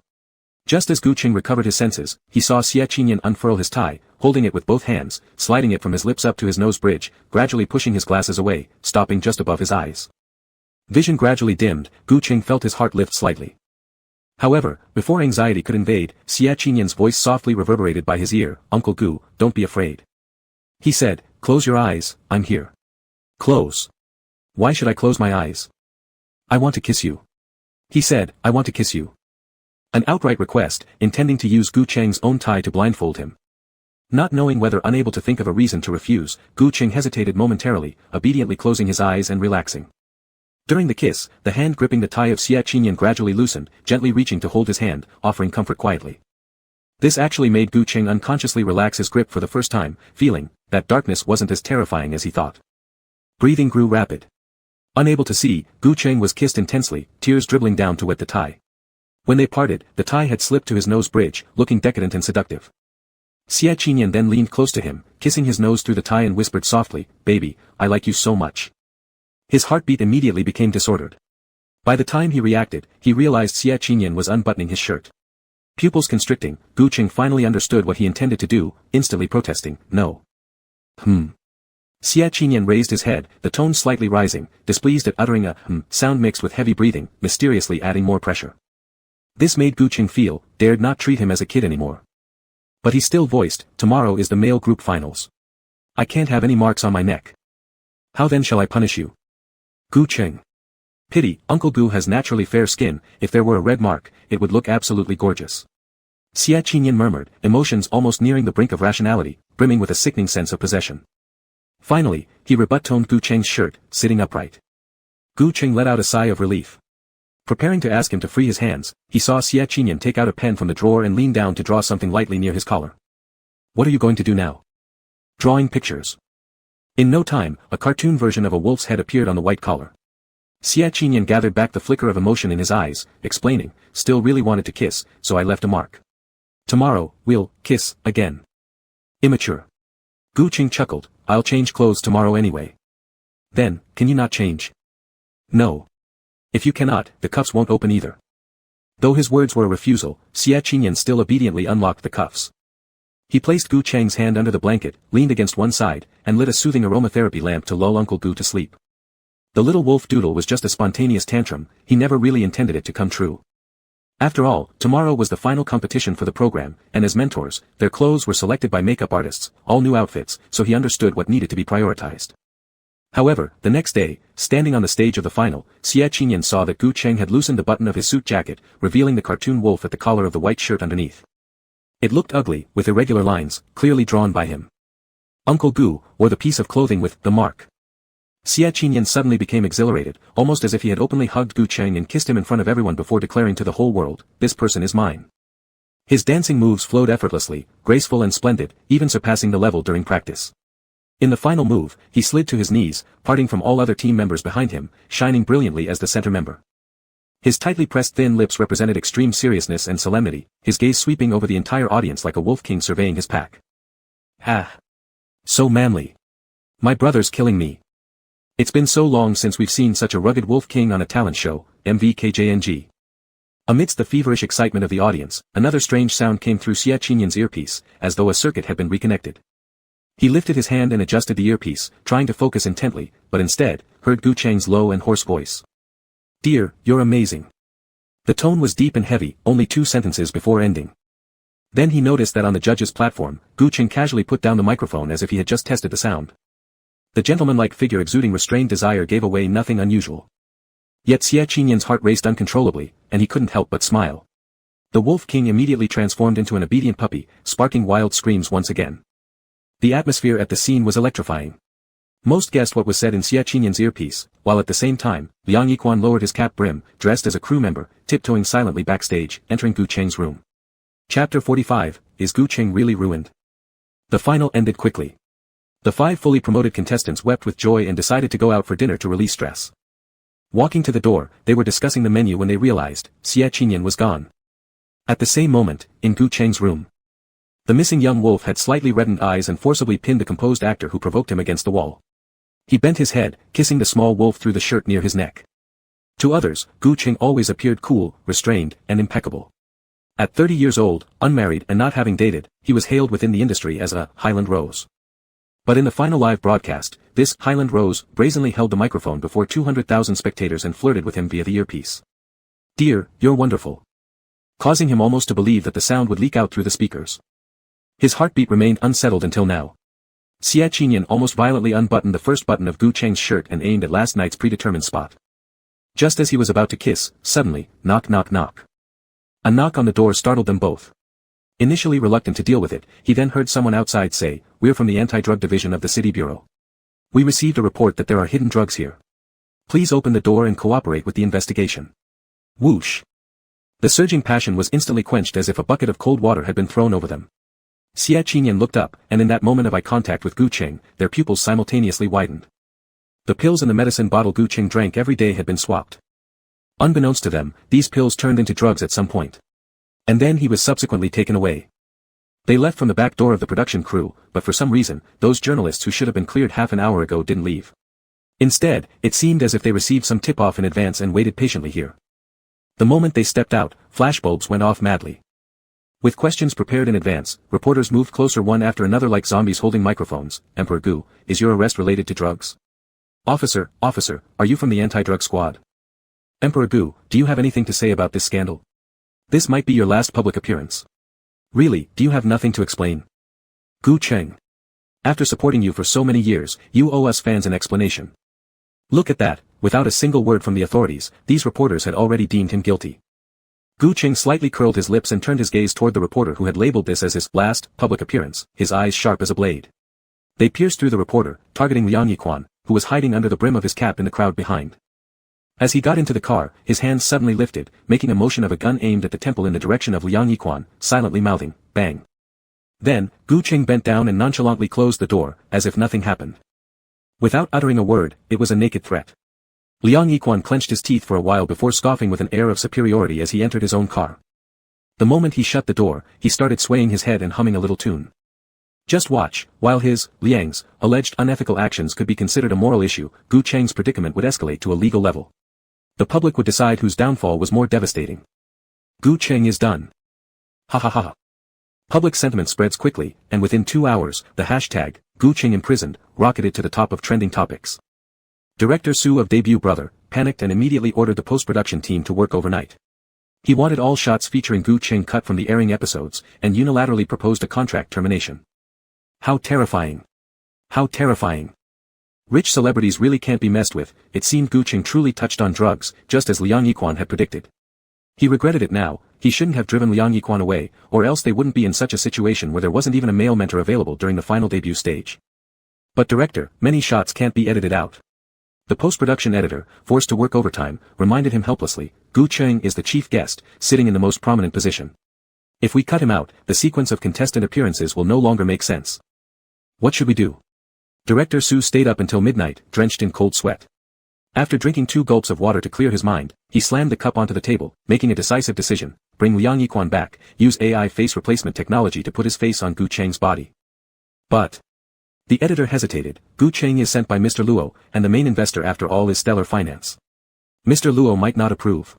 Just as Gu Qing recovered his senses, he saw Xie Qinyan unfurl his tie, holding it with both hands, sliding it from his lips up to his nose bridge, gradually pushing his glasses away, stopping just above his eyes. Vision gradually dimmed, Gu Qing felt his heart lift slightly. However, before anxiety could invade, Xie Qinyan's voice softly reverberated by his ear, "Uncle Gu, don't be afraid." He said, "Close your eyes, I'm here." "Close. Why should I close my eyes?" "I want to kiss you." He said, "I want to kiss you." An outright request, intending to use Gu Cheng's own tie to blindfold him. Not knowing whether unable to think of a reason to refuse, Gu Cheng hesitated momentarily, obediently closing his eyes and relaxing. During the kiss, the hand gripping the tie of Xie Qinyan gradually loosened, gently reaching to hold his hand, offering comfort quietly. This actually made Gu Cheng unconsciously relax his grip for the first time, feeling that darkness wasn't as terrifying as he thought. Breathing grew rapid. Unable to see, Gu Cheng was kissed intensely, tears dribbling down to wet the tie. When they parted, the tie had slipped to his nose bridge, looking decadent and seductive. Xie Qinyan then leaned close to him, kissing his nose through the tie and whispered softly, "Baby, I like you so much." His heartbeat immediately became disordered. By the time he reacted, he realized Xie Qinyan was unbuttoning his shirt. Pupils constricting, Gu Cheng finally understood what he intended to do, instantly protesting, "No." Xie Qinyan raised his head, the tone slightly rising, displeased at uttering a sound mixed with heavy breathing, mysteriously adding more pressure. This made Gu Cheng feel, dared not treat him as a kid anymore. But he still voiced, "Tomorrow is the male group finals. I can't have any marks on my neck. How then shall I punish you?" Gu Cheng. Pity, Uncle Gu has naturally fair skin, if there were a red mark, it would look absolutely gorgeous. Xie Qinyan murmured, emotions almost nearing the brink of rationality, brimming with a sickening sense of possession. Finally, he rebut-toned Gu Cheng's shirt, sitting upright. Gu Cheng let out a sigh of relief. Preparing to ask him to free his hands, he saw Xie Qinyan take out a pen from the drawer and lean down to draw something lightly near his collar. "What are you going to do now?" "Drawing pictures." In no time, a cartoon version of a wolf's head appeared on the white collar. Xie Qinyan gathered back the flicker of emotion in his eyes, explaining, "Still really wanted to kiss, so I left a mark. Tomorrow, we'll kiss again." "Immature." Gu Cheng chuckled, "I'll change clothes tomorrow anyway." "Then, can you not change?" "No. If you cannot, the cuffs won't open either." Though his words were a refusal, Xie Qinyan still obediently unlocked the cuffs. He placed Gu Cheng's hand under the blanket, leaned against one side, and lit a soothing aromatherapy lamp to lull Uncle Gu to sleep. The little wolf doodle was just a spontaneous tantrum, he never really intended it to come true. After all, tomorrow was the final competition for the program, and as mentors, their clothes were selected by makeup artists, all new outfits, so he understood what needed to be prioritized. However, the next day, standing on the stage of the final, Xie Qinyan saw that Gu Cheng had loosened the button of his suit jacket, revealing the cartoon wolf at the collar of the white shirt underneath. It looked ugly, with irregular lines, clearly drawn by him. Uncle Gu wore the piece of clothing with the mark. Xie Qinyan suddenly became exhilarated, almost as if he had openly hugged Gu Cheng and kissed him in front of everyone before declaring to the whole world, "This person is mine." His dancing moves flowed effortlessly, graceful and splendid, even surpassing the level during practice. In the final move, he slid to his knees, parting from all other team members behind him, shining brilliantly as the center member. His tightly pressed thin lips represented extreme seriousness and solemnity, his gaze sweeping over the entire audience like a wolf king surveying his pack. "Ah! So manly. My brother's killing me. It's been so long since we've seen such a rugged wolf king on a talent show, MVKJNG." Amidst the feverish excitement of the audience, another strange sound came through Xie Qinyan's earpiece, as though a circuit had been reconnected. He lifted his hand and adjusted the earpiece, trying to focus intently, but instead, heard Gu Cheng's low and hoarse voice. "Dear, you're amazing." The tone was deep and heavy, only 2 sentences before ending. Then he noticed that on the judge's platform, Gu Cheng casually put down the microphone as if he had just tested the sound. The gentleman-like figure exuding restrained desire gave away nothing unusual. Yet Xie Qinyan's heart raced uncontrollably, and he couldn't help but smile. The Wolf King immediately transformed into an obedient puppy, sparking wild screams once again. The atmosphere at the scene was electrifying. Most guessed what was said in Xie Qinyan's earpiece, while at the same time, Liang Yiquan lowered his cap brim, dressed as a crew member, tiptoeing silently backstage, entering Gu Cheng's room. Chapter 45, Is Gu Cheng really ruined? The final ended quickly. The 5 fully promoted contestants wept with joy and decided to go out for dinner to release stress. Walking to the door, they were discussing the menu when they realized, Xie Qinyan was gone. At the same moment, in Gu Cheng's room, the missing young wolf had slightly reddened eyes and forcibly pinned the composed actor who provoked him against the wall. He bent his head, kissing the small wolf through the shirt near his neck. To others, Gu Cheng always appeared cool, restrained, and impeccable. At 30 years old, unmarried and not having dated, he was hailed within the industry as a Highland Rose. But in the final live broadcast, this Highland Rose brazenly held the microphone before 200,000 spectators and flirted with him via the earpiece. "Dear, you're wonderful." Causing him almost to believe that the sound would leak out through the speakers. His heartbeat remained unsettled until now. Xie Qinyan almost violently unbuttoned the first button of Gu Cheng's shirt and aimed at last night's predetermined spot. Just as he was about to kiss, suddenly, knock knock knock. A knock on the door startled them both. Initially reluctant to deal with it, he then heard someone outside say, "We're from the anti-drug division of the city bureau. We received a report that there are hidden drugs here. Please open the door and cooperate with the investigation." Whoosh! The surging passion was instantly quenched as if a bucket of cold water had been thrown over them. Xie Qinyan looked up, and in that moment of eye contact with Gu Cheng, their pupils simultaneously widened. The pills in the medicine bottle Gu Cheng drank every day had been swapped. Unbeknownst to them, these pills turned into drugs at some point. And then he was subsequently taken away. They left from the back door of the production crew, but for some reason, those journalists who should have been cleared half an hour ago didn't leave. Instead, it seemed as if they received some tip-off in advance and waited patiently here. The moment they stepped out, flashbulbs went off madly. With questions prepared in advance, reporters moved closer one after another like zombies holding microphones. "Emperor Gu, is your arrest related to drugs?" Officer, are you from the anti-drug squad?" "Emperor Gu, do you have anything to say about this scandal? This might be your last public appearance. Really, do you have nothing to explain?" "Gu Cheng. After supporting you for so many years, you owe us fans an explanation." Look at that, without a single word from the authorities, these reporters had already deemed him guilty. Gu Cheng slightly curled his lips and turned his gaze toward the reporter who had labeled this as his last public appearance, his eyes sharp as a blade. They pierced through the reporter, targeting Liang Yiquan, who was hiding under the brim of his cap in the crowd behind. As he got into the car, his hands suddenly lifted, making a motion of a gun aimed at the temple in the direction of Liang Yiquan, silently mouthing, "Bang." Then, Gu Cheng bent down and nonchalantly closed the door, as if nothing happened. Without uttering a word, it was a naked threat. Liang Yiquan clenched his teeth for a while before scoffing with an air of superiority as he entered his own car. The moment he shut the door, he started swaying his head and humming a little tune. Just watch, while his, Liang's, alleged unethical actions could be considered a moral issue, Gu Cheng's predicament would escalate to a legal level. The public would decide whose downfall was more devastating. Gu Cheng is done. Ha ha ha ha. Public sentiment spreads quickly, and within 2 hours, the hashtag, Gu Cheng imprisoned, rocketed to the top of trending topics. Director Su of Debut Brother, panicked and immediately ordered the post-production team to work overnight. He wanted all shots featuring Gu Cheng cut from the airing episodes, and unilaterally proposed a contract termination. How terrifying. How terrifying. Rich celebrities really can't be messed with. It seemed Gu Cheng truly touched on drugs, just as Liang Yiquan had predicted. He regretted it now. He shouldn't have driven Liang Yiquan away, or else they wouldn't be in such a situation where there wasn't even a male mentor available during the final debut stage. But director, many shots can't be edited out. The post-production editor, forced to work overtime, reminded him helplessly, Gu Cheng is the chief guest, sitting in the most prominent position. If we cut him out, the sequence of contestant appearances will no longer make sense. What should we do? Director Su stayed up until midnight, drenched in cold sweat. After drinking 2 gulps of water to clear his mind, he slammed the cup onto the table, making a decisive decision: bring Liang Yiquan back, use AI face replacement technology to put his face on Gu Cheng's body. But the editor hesitated. Gu Cheng is sent by Mr. Luo, and the main investor after all is Stellar Finance. Mr. Luo might not approve.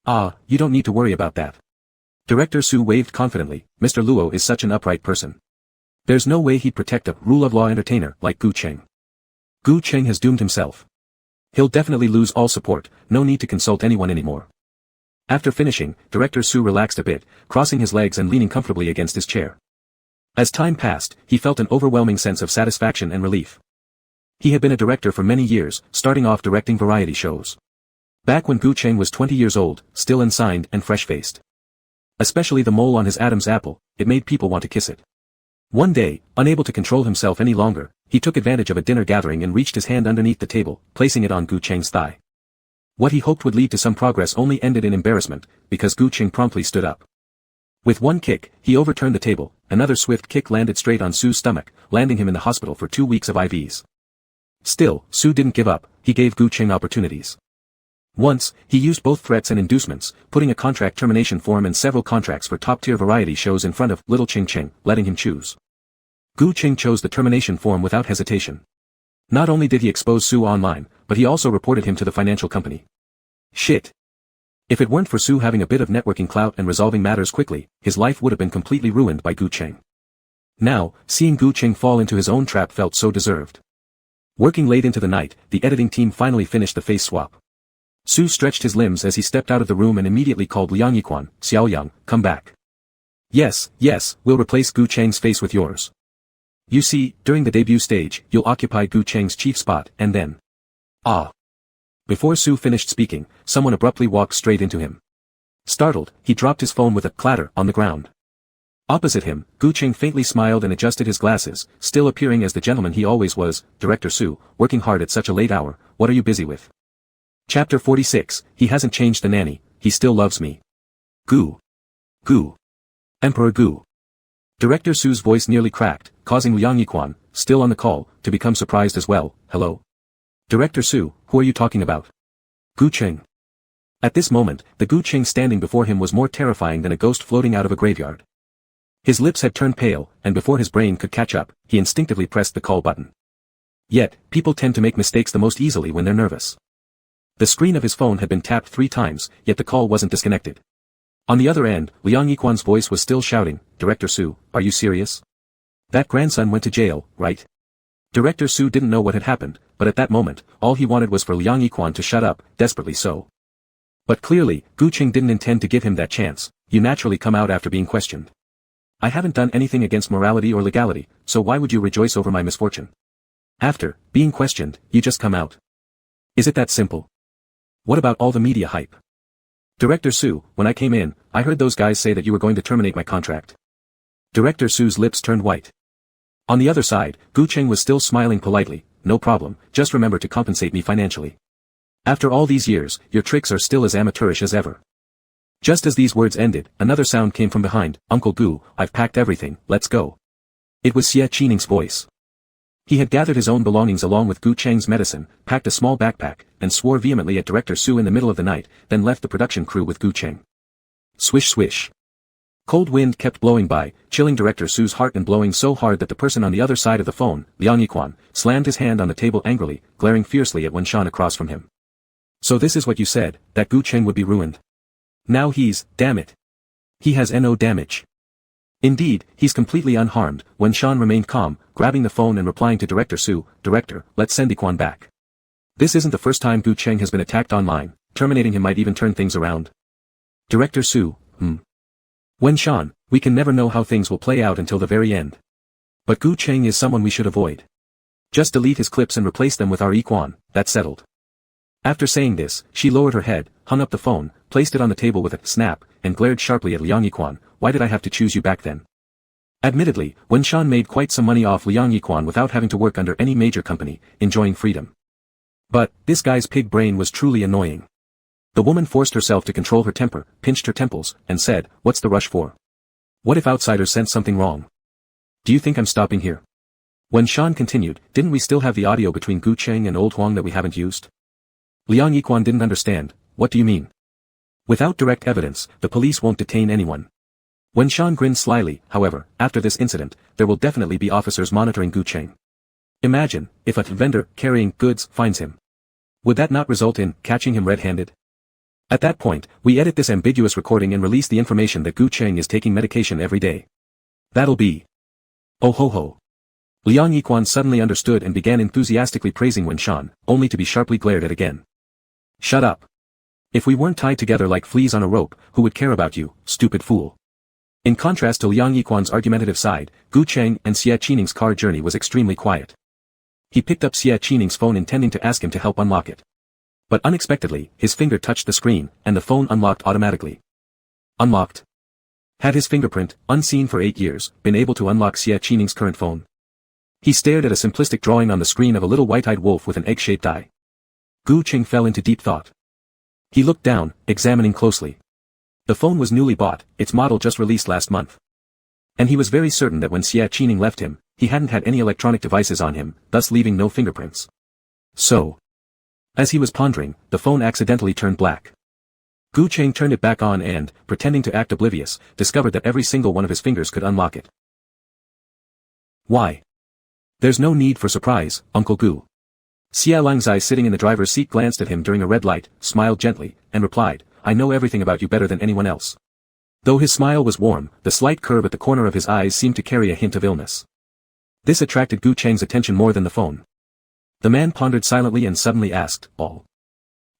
Ah, you don't need to worry about that. Director Su waved confidently. Mr. Luo is such an upright person. There's no way he'd protect a rule of law entertainer like Gu Cheng. Gu Cheng has doomed himself. He'll definitely lose all support, no need to consult anyone anymore. After finishing, Director Su relaxed a bit, crossing his legs and leaning comfortably against his chair. As time passed, he felt an overwhelming sense of satisfaction and relief. He had been a director for many years, starting off directing variety shows. Back when Gu Cheng was 20 years old, still unsigned and fresh-faced. Especially the mole on his Adam's apple, it made people want to kiss it. One day, unable to control himself any longer, he took advantage of a dinner gathering and reached his hand underneath the table, placing it on Gu Cheng's thigh. What he hoped would lead to some progress only ended in embarrassment, because Gu Cheng promptly stood up. With one kick, he overturned the table, another swift kick landed straight on Su's stomach, landing him in the hospital for 2 weeks of IVs. Still, Su didn't give up, he gave Gu Cheng opportunities. Once, he used both threats and inducements, putting a contract termination form and several contracts for top-tier variety shows in front of little Ching Cheng, letting him choose. Gu Cheng chose the termination form without hesitation. Not only did he expose Su online, but he also reported him to the financial company. Shit. If it weren't for Su having a bit of networking clout and resolving matters quickly, his life would have been completely ruined by Gu Cheng. Now, seeing Gu Cheng fall into his own trap felt so deserved. Working late into the night, the editing team finally finished the face swap. Su stretched his limbs as he stepped out of the room and immediately called Liang Yiquan, Xiaoyang, come back. Yes, we'll replace Gu Cheng's face with yours. You see, during the debut stage, you'll occupy Gu Cheng's chief spot, and then... Ah. Before Su finished speaking, someone abruptly walked straight into him. Startled, he dropped his phone with a clatter on the ground. Opposite him, Gu Cheng faintly smiled and adjusted his glasses, still appearing as the gentleman he always was. Director Su, working hard at such a late hour, what are you busy with? Chapter 46, he hasn't changed the nanny, he still loves me. Gu. Emperor Gu. Director Su's voice nearly cracked, causing Liang Yiquan, still on the call, to become surprised as well. Hello? Director Su, who are you talking about? Gu Cheng. At this moment, the Gu Cheng standing before him was more terrifying than a ghost floating out of a graveyard. His lips had turned pale, and before his brain could catch up, he instinctively pressed the call button. Yet, people tend to make mistakes the most easily when they're nervous. The screen of his phone had been tapped 3 times, yet the call wasn't disconnected. On the other end, Liang Yiquan's voice was still shouting, Director Su, are you serious? That grandson went to jail, right? Director Su didn't know what had happened, but at that moment, all he wanted was for Liang Yiquan to shut up, desperately so. But clearly, Gu Cheng didn't intend to give him that chance. You naturally come out after being questioned. I haven't done anything against morality or legality, so why would you rejoice over my misfortune? After being questioned, you just come out. Is it that simple? What about all the media hype? Director Su, when I came in, I heard those guys say that you were going to terminate my contract. Director Su's lips turned white. On the other side, Gu Cheng was still smiling politely, no problem, just remember to compensate me financially. After all these years, your tricks are still as amateurish as ever. Just as these words ended, another sound came from behind, Uncle Gu, I've packed everything, let's go. It was Xie Qining's voice. He had gathered his own belongings along with Gu Cheng's medicine, packed a small backpack, and swore vehemently at Director Su in the middle of the night, then left the production crew with Gu Cheng. Swish swish. Cold wind kept blowing by, chilling Director Su's heart and blowing so hard that the person on the other side of the phone, Liang Yiquan, slammed his hand on the table angrily, glaring fiercely at Wenshan across from him. So this is what you said, that Gu Cheng would be ruined. Now damn it. He has no damage. Indeed, he's completely unharmed. Wenshan remained calm, grabbing the phone and replying to Director Su, Director, let's send Yiquan back. This isn't the first time Gu Cheng has been attacked online, terminating him might even turn things around. Director Su, Wenshan, we can never know how things will play out until the very end. But Gu Cheng is someone we should avoid. Just delete his clips and replace them with our Yiquan, that's settled. After saying this, she lowered her head, hung up the phone, placed it on the table with a snap, and glared sharply at Liang Yiquan, why did I have to choose you back then? Admittedly, Wenshan made quite some money off Liang Yiquan without having to work under any major company, enjoying freedom. But, this guy's pig brain was truly annoying. The woman forced herself to control her temper, pinched her temples, and said, what's the rush for? What if outsiders sense something wrong? Do you think I'm stopping here? Wenshan continued, didn't we still have the audio between Gu Cheng and Old Huang that we haven't used? Liang Yiquan didn't understand, what do you mean? Without direct evidence, the police won't detain anyone. Wenshan grinned slyly, however, after this incident, there will definitely be officers monitoring Gu Cheng. Imagine, if a vendor carrying goods finds him. Would that not result in catching him red-handed? At that point, we edit this ambiguous recording and release the information that Gu Cheng is taking medication every day. That'll be Oh ho ho. Liang Yiquan suddenly understood and began enthusiastically praising Wen Shan, only to be sharply glared at again. Shut up. If we weren't tied together like fleas on a rope, who would care about you, stupid fool? In contrast to Liang Yiquan's argumentative side, Gu Cheng and Xie Qining's car journey was extremely quiet. He picked up Xie Qining's phone intending to ask him to help unlock it. But unexpectedly, his finger touched the screen, and the phone unlocked automatically. Unlocked? Had his fingerprint, unseen for 8 years, been able to unlock Xie Qining's current phone? He stared at a simplistic drawing on the screen of a little white-eyed wolf with an egg-shaped eye. Gu Cheng fell into deep thought. He looked down, examining closely. The phone was newly bought, its model just released last month. And he was very certain that when Xie Qining left him, he hadn't had any electronic devices on him, thus leaving no fingerprints. So, as he was pondering, the phone accidentally turned black. Gu Cheng turned it back on and, pretending to act oblivious, discovered that every single one of his fingers could unlock it. Why? There's no need for surprise, Uncle Gu. Xie Langzai sitting in the driver's seat glanced at him during a red light, smiled gently, and replied, I know everything about you better than anyone else. Though his smile was warm, the slight curve at the corner of his eyes seemed to carry a hint of illness. This attracted Gu Cheng's attention more than the phone. The man pondered silently and suddenly asked, all?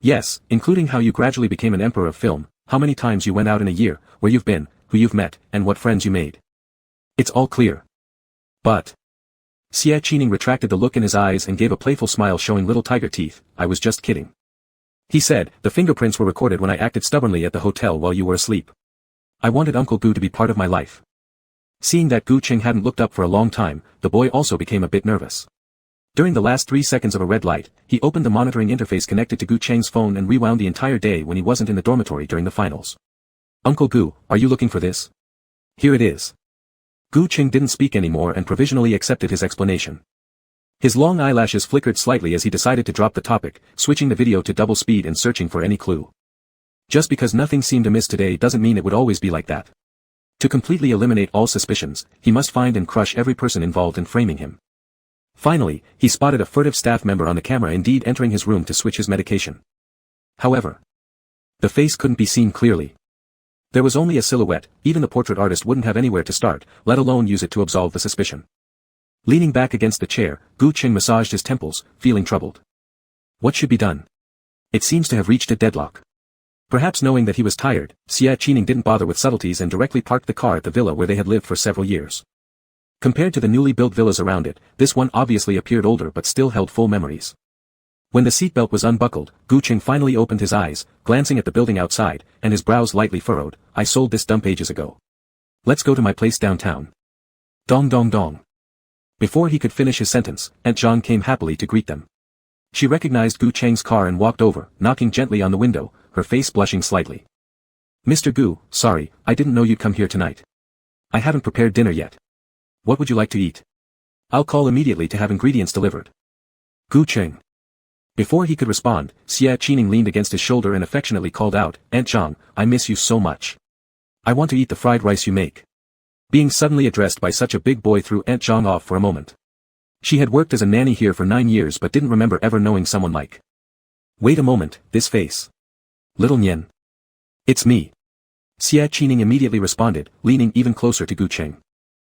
Yes, including how you gradually became an emperor of film, how many times you went out in a year, where you've been, who you've met, and what friends you made. It's all clear. But Xie Qining retracted the look in his eyes and gave a playful smile showing little tiger teeth. I was just kidding. He said, the fingerprints were recorded when I acted stubbornly at the hotel while you were asleep. I wanted Uncle Gu to be part of my life. Seeing that Gu Cheng hadn't looked up for a long time, the boy also became a bit nervous. During the last 3 seconds of a red light, he opened the monitoring interface connected to Gu Cheng's phone and rewound the entire day when he wasn't in the dormitory during the finals. Uncle Gu, are you looking for this? Here it is. Gu Cheng didn't speak anymore and provisionally accepted his explanation. His long eyelashes flickered slightly as he decided to drop the topic, switching the video to double speed and searching for any clue. Just because nothing seemed amiss today doesn't mean it would always be like that. To completely eliminate all suspicions, he must find and crush every person involved in framing him. Finally, he spotted a furtive staff member on the camera indeed entering his room to switch his medication. However, the face couldn't be seen clearly. There was only a silhouette, even the portrait artist wouldn't have anywhere to start, let alone use it to absolve the suspicion. Leaning back against the chair, Gu Cheng massaged his temples, feeling troubled. What should be done? It seems to have reached a deadlock. Perhaps knowing that he was tired, Xie Qining didn't bother with subtleties and directly parked the car at the villa where they had lived for several years. Compared to the newly built villas around it, this one obviously appeared older but still held full memories. When the seatbelt was unbuckled, Gu Cheng finally opened his eyes, glancing at the building outside, and his brows lightly furrowed. I sold this dump ages ago. Let's go to my place downtown. Dong dong dong. Before he could finish his sentence, Aunt Zhang came happily to greet them. She recognized Gu Cheng's car and walked over, knocking gently on the window, her face blushing slightly. Mr. Gu, sorry, I didn't know you'd come here tonight. I haven't prepared dinner yet. What would you like to eat? I'll call immediately to have ingredients delivered. Gu Cheng. Before he could respond, Xie Qining leaned against his shoulder and affectionately called out, Aunt Zhang, I miss you so much. I want to eat the fried rice you make. Being suddenly addressed by such a big boy threw Aunt Zhang off for a moment. She had worked as a nanny here for 9 years but didn't remember ever knowing someone like. Wait a moment, this face. Little Nian. It's me. Xie Qining immediately responded, leaning even closer to Gu Cheng.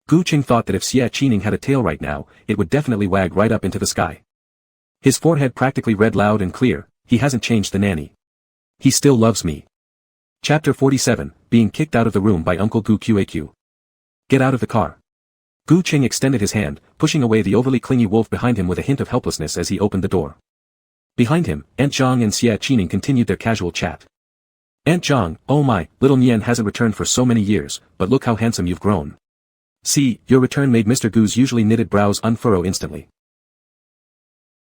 Gu Cheng thought that if Xie Qining had a tail right now, it would definitely wag right up into the sky. His forehead practically read loud and clear, he hasn't changed the nanny. He still loves me. Chapter 47, being kicked out of the room by Uncle Gu Qaq. Get out of the car. Gu Cheng extended his hand, pushing away the overly clingy wolf behind him with a hint of helplessness as he opened the door. Behind him, Aunt Zhang and Xie Qining continued their casual chat. Aunt Zhang, oh my, little Nian hasn't returned for so many years, but look how handsome you've grown. See, your return made Mr. Gu's usually knitted brows unfurrow instantly.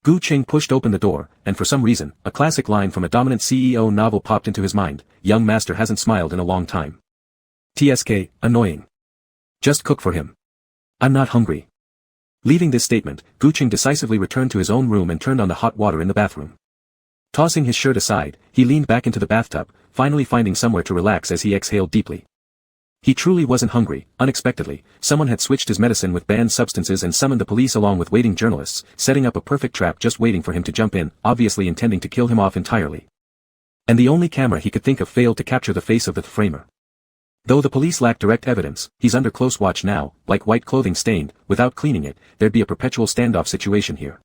Gu Cheng pushed open the door, and for some reason, a classic line from a dominant CEO novel popped into his mind, young master hasn't smiled in a long time. TSK, annoying. Just cook for him. I'm not hungry. Leaving this statement, Gu Cheng decisively returned to his own room and turned on the hot water in the bathroom. Tossing his shirt aside, he leaned back into the bathtub, finally finding somewhere to relax as he exhaled deeply. He truly wasn't hungry. Unexpectedly, someone had switched his medicine with banned substances and summoned the police along with waiting journalists, setting up a perfect trap just waiting for him to jump in, obviously intending to kill him off entirely. And the only camera he could think of failed to capture the face of the framer. Though the police lack direct evidence, he's under close watch now, like white clothing stained, without cleaning it, there'd be a perpetual standoff situation here.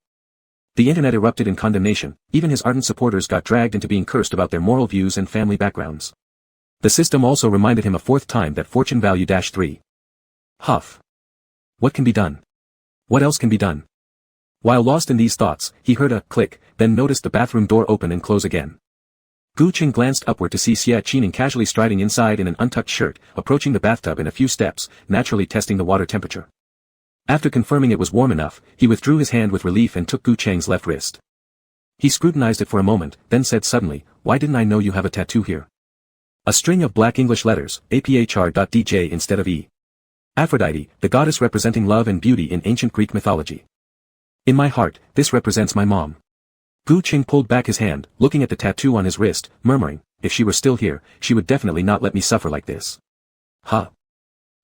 The internet erupted in condemnation, even his ardent supporters got dragged into being cursed about their moral views and family backgrounds. The system also reminded him a fourth time that fortune value -3. Huff. What can be done? What else can be done? While lost in these thoughts, he heard a click, then noticed the bathroom door open and close again. Gu Qing glanced upward to see Xia Qining casually striding inside in an untucked shirt, approaching the bathtub in a few steps, naturally testing the water temperature. After confirming it was warm enough, he withdrew his hand with relief and took Gu Cheng's left wrist. He scrutinized it for a moment, then said suddenly, "Why didn't I know you have a tattoo here?" A string of black English letters, APHR.DJ instead of E. Aphrodite, the goddess representing love and beauty in ancient Greek mythology. In my heart, this represents my mom. Gu Qing pulled back his hand, looking at the tattoo on his wrist, murmuring, "If she were still here, she would definitely not let me suffer like this." Huh.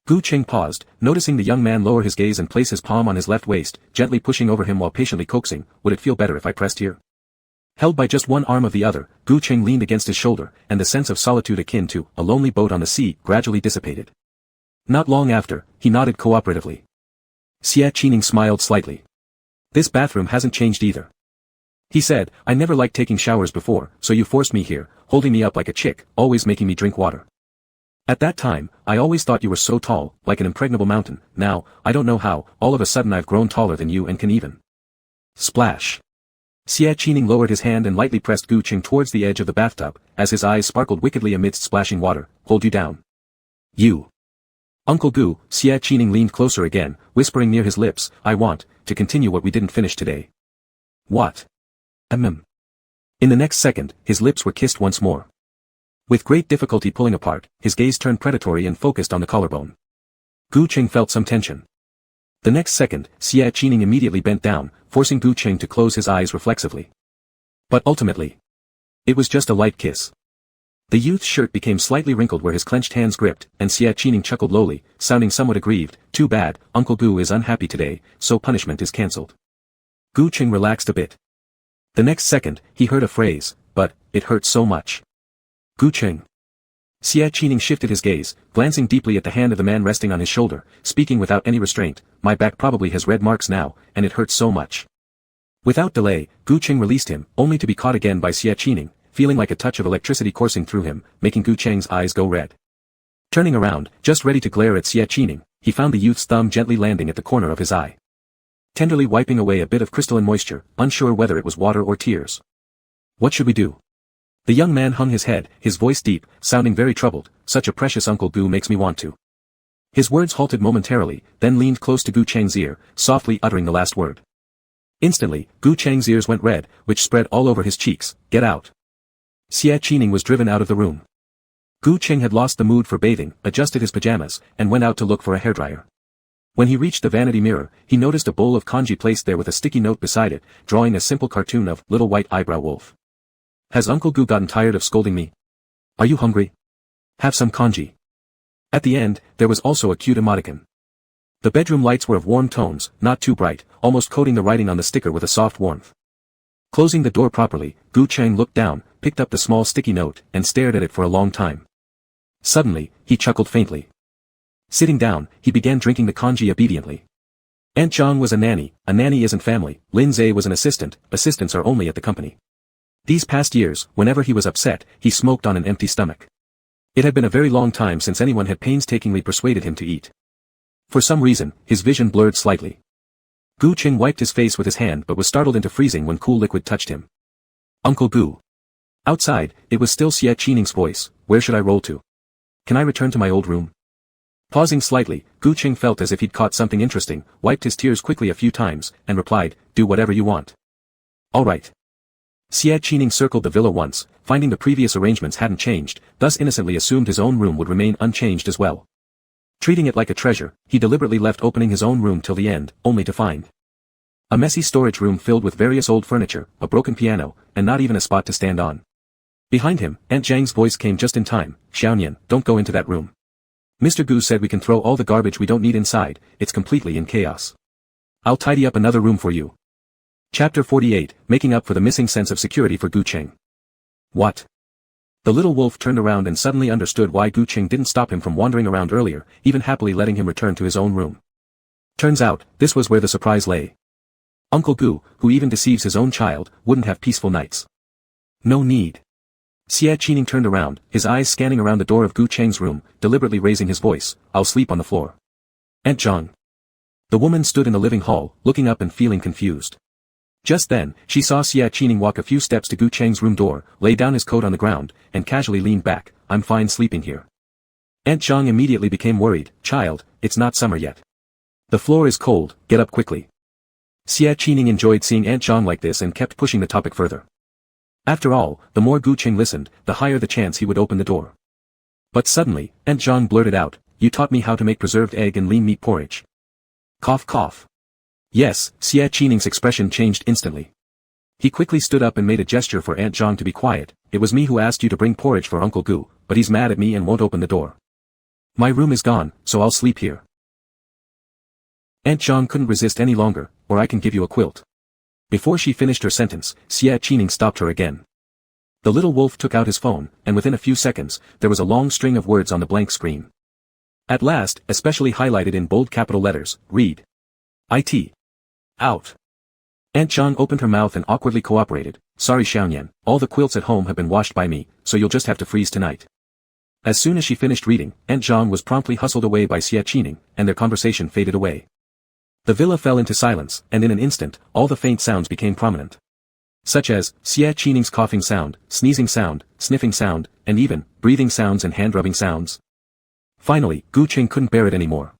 Gu Qing paused, noticing the young man lower his gaze and place his palm on his left waist, gently pushing over him while patiently coaxing, "Would it feel better if I pressed here?" Held by just one arm of the other, Gu Qing leaned against his shoulder, and the sense of solitude akin to a lonely boat on the sea gradually dissipated. Not long after, he nodded cooperatively. Xia Qining smiled slightly. "This bathroom hasn't changed either," he said. "I never liked taking showers before, so you forced me here, holding me up like a chick, always making me drink water. At that time, I always thought you were so tall, like an impregnable mountain. Now, I don't know how, all of a sudden I've grown taller than you and can even." Splash. Xia Qining lowered his hand and lightly pressed Gu Qing towards the edge of the bathtub, as his eyes sparkled wickedly amidst splashing water. "Hold you down. You." Uncle Gu, Xia Qining leaned closer again, whispering near his lips, "I want to continue what we didn't finish today." "What?" In the next second, his lips were kissed once more. With great difficulty pulling apart, his gaze turned predatory and focused on the collarbone. Gu Qing felt some tension. The next second, Xia Qining immediately bent down, forcing Gu Qing to close his eyes reflexively. But ultimately, it was just a light kiss. The youth's shirt became slightly wrinkled where his clenched hands gripped, and Xia Qining chuckled lowly, sounding somewhat aggrieved. "Too bad, Uncle Gu is unhappy today, so punishment is cancelled." Gu Qing relaxed a bit. The next second, he heard a phrase, "But, it hurts so much." "Gu Qing." Xia Qining shifted his gaze, glancing deeply at the hand of the man resting on his shoulder, speaking without any restraint, "My back probably has red marks now, and it hurts so much." Without delay, Gu Qing released him, only to be caught again by Xia Qining, feeling like a touch of electricity coursing through him, making Gu Cheng's eyes go red. Turning around, just ready to glare at Xia Qining, he found the youth's thumb gently landing at the corner of his eye. Tenderly wiping away a bit of crystalline moisture, unsure whether it was water or tears. "What should we do?" The young man hung his head, his voice deep, sounding very troubled. "Such a precious Uncle Gu makes me want to." His words halted momentarily, then leaned close to Gu Cheng's ear, softly uttering the last word. Instantly, Gu Cheng's ears went red, which spread all over his cheeks. "Get out." Xia Qining was driven out of the room. Gu Cheng had lost the mood for bathing, adjusted his pajamas, and went out to look for a hairdryer. When he reached the vanity mirror, he noticed a bowl of kanji placed there with a sticky note beside it, drawing a simple cartoon of Little White Eyebrow Wolf. "Has Uncle Gu gotten tired of scolding me? Are you hungry? Have some kanji." At the end, there was also a cute emoticon. The bedroom lights were of warm tones, not too bright, almost coating the writing on the sticker with a soft warmth. Closing the door properly, Gu Cheng looked down, picked up the small sticky note, and stared at it for a long time. Suddenly, he chuckled faintly. Sitting down, he began drinking the kanji obediently. Aunt Zhang was a nanny isn't family. Lin Zhe was an assistant, assistants are only at the company. These past years, whenever he was upset, he smoked on an empty stomach. It had been a very long time since anyone had painstakingly persuaded him to eat. For some reason, his vision blurred slightly. Gu Qing wiped his face with his hand but was startled into freezing when cool liquid touched him. "Uncle Gu." Outside, it was still Xia Qining's voice. "Where should I roll to? Can I return to my old room?" Pausing slightly, Gu Qing felt as if he'd caught something interesting, wiped his tears quickly a few times, and replied, "Do whatever you want." "All right." Xia Qining circled the villa once, finding the previous arrangements hadn't changed, thus innocently assumed his own room would remain unchanged as well. Treating it like a treasure, he deliberately left opening his own room till the end, only to find a messy storage room filled with various old furniture, a broken piano, and not even a spot to stand on. Behind him, Aunt Zhang's voice came just in time. "Xiaonian, don't go into that room. Mr. Gu said we can throw all the garbage we don't need inside, it's completely in chaos. I'll tidy up another room for you." Chapter 48, Making Up for the Missing Sense of Security for Gu Cheng. "What?" The little wolf turned around and suddenly understood why Gu Qing didn't stop him from wandering around earlier, even happily letting him return to his own room. Turns out, this was where the surprise lay. Uncle Gu, who even deceives his own child, wouldn't have peaceful nights. No need. Xie Qining turned around, his eyes scanning around the door of Gu Cheng's room, deliberately raising his voice, "I'll sleep on the floor." "Aunt Zhang." The woman stood in the living hall, looking up and feeling confused. Just then, she saw Xie Qining walk a few steps to Gu Cheng's room door, lay down his coat on the ground, and casually leaned back. "I'm fine sleeping here." Aunt Zhang immediately became worried. "Child, it's not summer yet. The floor is cold, get up quickly." Xie Qining enjoyed seeing Aunt Zhang like this and kept pushing the topic further. After all, the more Gu Qing listened, the higher the chance he would open the door. But suddenly, Aunt Zhang blurted out, "You taught me how to make preserved egg and lean meat porridge." Cough cough. Yes, Xie Qining's expression changed instantly. He quickly stood up and made a gesture for Aunt Zhang to be quiet. "It was me who asked you to bring porridge for Uncle Gu, but he's mad at me and won't open the door. My room is gone, so I'll sleep here." Aunt Zhang couldn't resist any longer, "Or I can give you a quilt." Before she finished her sentence, Xie Qining stopped her again. The little wolf took out his phone, and within a few seconds, there was a long string of words on the blank screen. At last, especially highlighted in bold capital letters, read. "IT. Out." Aunt Zhang opened her mouth and awkwardly cooperated. "Sorry Xiaoyan, all the quilts at home have been washed by me, so you'll just have to freeze tonight." As soon as she finished reading, Aunt Zhang was promptly hustled away by Xie Qining, and their conversation faded away. The villa fell into silence, and in an instant, all the faint sounds became prominent. Such as, Xie Qining's coughing sound, sneezing sound, sniffing sound, and even, breathing sounds and hand-rubbing sounds. Finally, Gu Qing couldn't bear it anymore.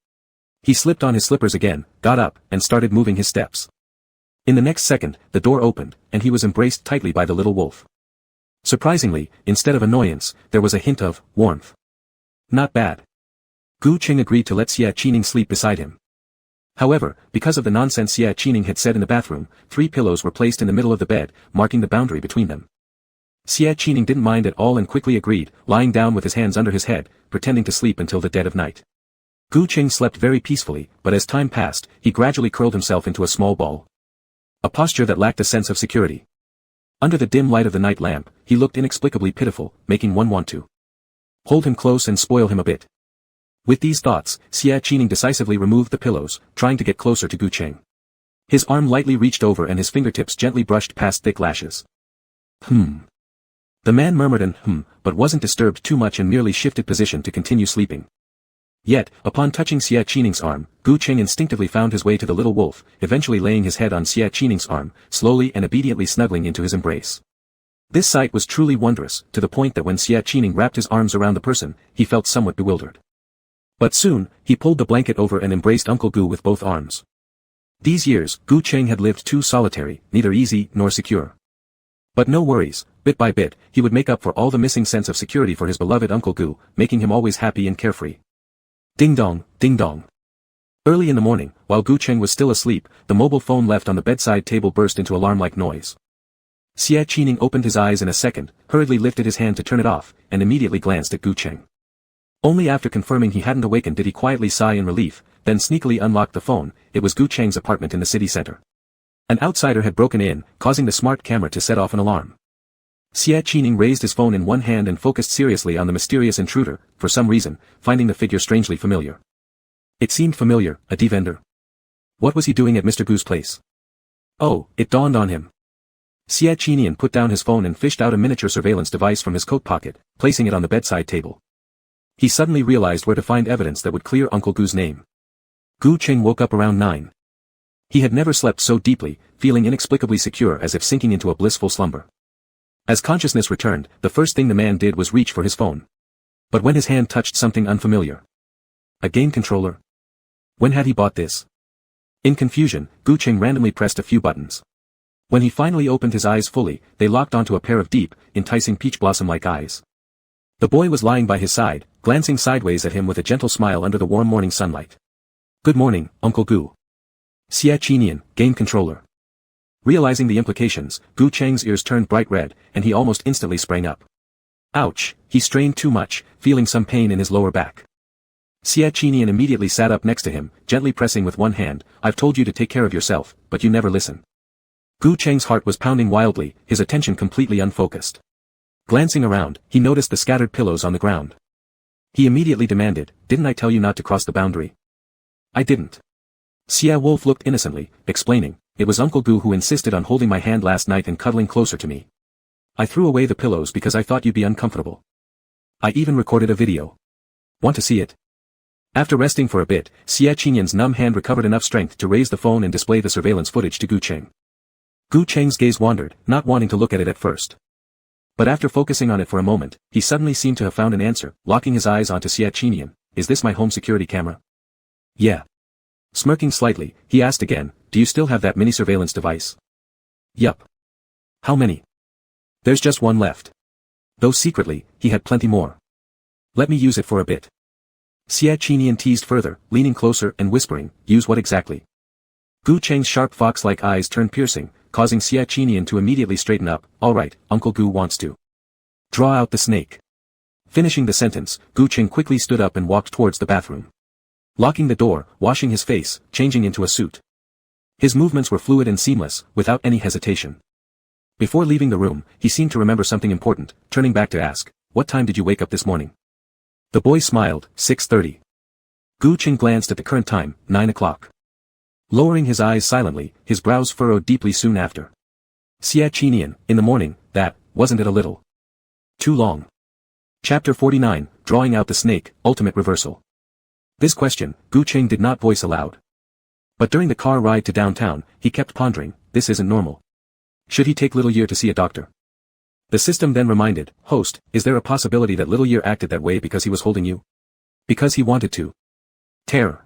He slipped on his slippers again, got up, and started moving his steps. In the next second, the door opened, and he was embraced tightly by the little wolf. Surprisingly, instead of annoyance, there was a hint of warmth. Not bad. Gu Qing agreed to let Xie Qining sleep beside him. However, because of the nonsense Xie Qining had said in the bathroom, 3 pillows were placed in the middle of the bed, marking the boundary between them. Xie Qining didn't mind at all and quickly agreed, lying down with his hands under his head, pretending to sleep until the dead of night. Gu Qing slept very peacefully, but as time passed, he gradually curled himself into a small ball. A posture that lacked a sense of security. Under the dim light of the night lamp, he looked inexplicably pitiful, making one want to hold him close and spoil him a bit. With these thoughts, Xie Qining decisively removed the pillows, trying to get closer to Gu Qing. His arm lightly reached over and his fingertips gently brushed past thick lashes. The man murmured an but wasn't disturbed too much and merely shifted position to continue sleeping. Yet, upon touching Xie Qining's arm, Gu Qing instinctively found his way to the little wolf, eventually laying his head on Xie Qining's arm, slowly and obediently snuggling into his embrace. This sight was truly wondrous, to the point that when Xie Qining wrapped his arms around the person, he felt somewhat bewildered. But soon, he pulled the blanket over and embraced Uncle Gu with both arms. These years, Gu Qing had lived too solitary, neither easy nor secure. But no worries, bit by bit, he would make up for all the missing sense of security for his beloved Uncle Gu, making him always happy and carefree. Ding dong, ding dong. Early in the morning, while Gu Qing was still asleep, the mobile phone left on the bedside table burst into alarm-like noise. Xie Qining opened his eyes in a second, hurriedly lifted his hand to turn it off, and immediately glanced at Gu Qing. Only after confirming he hadn't awakened did he quietly sigh in relief, then sneakily unlocked the phone. It was Gu Cheng's apartment in the city center. An outsider had broken in, causing the smart camera to set off an alarm. Xie Qining raised his phone in one hand and focused seriously on the mysterious intruder, for some reason, finding the figure strangely familiar. It seemed familiar, a vendor. What was he doing at Mr. Gu's place? Oh, it dawned on him. Xie Qining put down his phone and fished out a miniature surveillance device from his coat pocket, placing it on the bedside table. He suddenly realized where to find evidence that would clear Uncle Gu's name. Gu Qing woke up around 9. He had never slept so deeply, feeling inexplicably secure as if sinking into a blissful slumber. As consciousness returned, the first thing the man did was reach for his phone. But when his hand touched something unfamiliar. A game controller? When had he bought this? In confusion, Gu Qing randomly pressed a few buttons. When he finally opened his eyes fully, they locked onto a pair of deep, enticing peach blossom-like eyes. The boy was lying by his side, glancing sideways at him with a gentle smile under the warm morning sunlight. Good morning, Uncle Gu. Xie Qining, game controller. Realizing the implications, Gu Cheng's ears turned bright red, and he almost instantly sprang up. Ouch, he strained too much, feeling some pain in his lower back. Xie Qining immediately sat up next to him, gently pressing with one hand, I've told you to take care of yourself, but you never listen. Gu Cheng's heart was pounding wildly, his attention completely unfocused. Glancing around, he noticed the scattered pillows on the ground. He immediately demanded, "Didn't I tell you not to cross the boundary?" "I didn't." Xia Wolf looked innocently, explaining, "It was Uncle Gu who insisted on holding my hand last night and cuddling closer to me. I threw away the pillows because I thought you'd be uncomfortable. I even recorded a video. Want to see it?" After resting for a bit, Xia Qinyan's numb hand recovered enough strength to raise the phone and display the surveillance footage to Gu Cheng. Gu Cheng's gaze wandered, not wanting to look at it at first. But after focusing on it for a moment, he suddenly seemed to have found an answer, locking his eyes onto Xia Qinyan. "Is this my home security camera?" "Yeah." Smirking slightly, he asked again, "Do you still have that mini surveillance device?" "Yup." "How many?" "There's just one left." Though secretly, he had plenty more. "Let me use it for a bit." Xia Qinyan teased further, leaning closer and whispering, "Use what exactly?" Gu Cheng's sharp fox-like eyes turned piercing, causing Xia Qinyan to immediately straighten up. "All right, Uncle Gu wants to draw out the snake." Finishing the sentence, Gu Cheng quickly stood up and walked towards the bathroom. Locking the door, washing his face, changing into a suit. His movements were fluid and seamless, without any hesitation. Before leaving the room, he seemed to remember something important, turning back to ask, "What time did you wake up this morning?" The boy smiled, 6:30. Gu Cheng glanced at the current time, 9 o'clock. Lowering his eyes silently, his brows furrowed deeply soon after. "Xia Qinyan, in the morning, wasn't it a little too long?" Chapter 49, Drawing Out the Snake, Ultimate Reversal. This question, Gu Cheng did not voice aloud. But during the car ride to downtown, he kept pondering, this isn't normal. Should he take Little Year to see a doctor? The system then reminded, "Host, is there a possibility that Little Year acted that way because he was holding you? Because he wanted to?" Terror.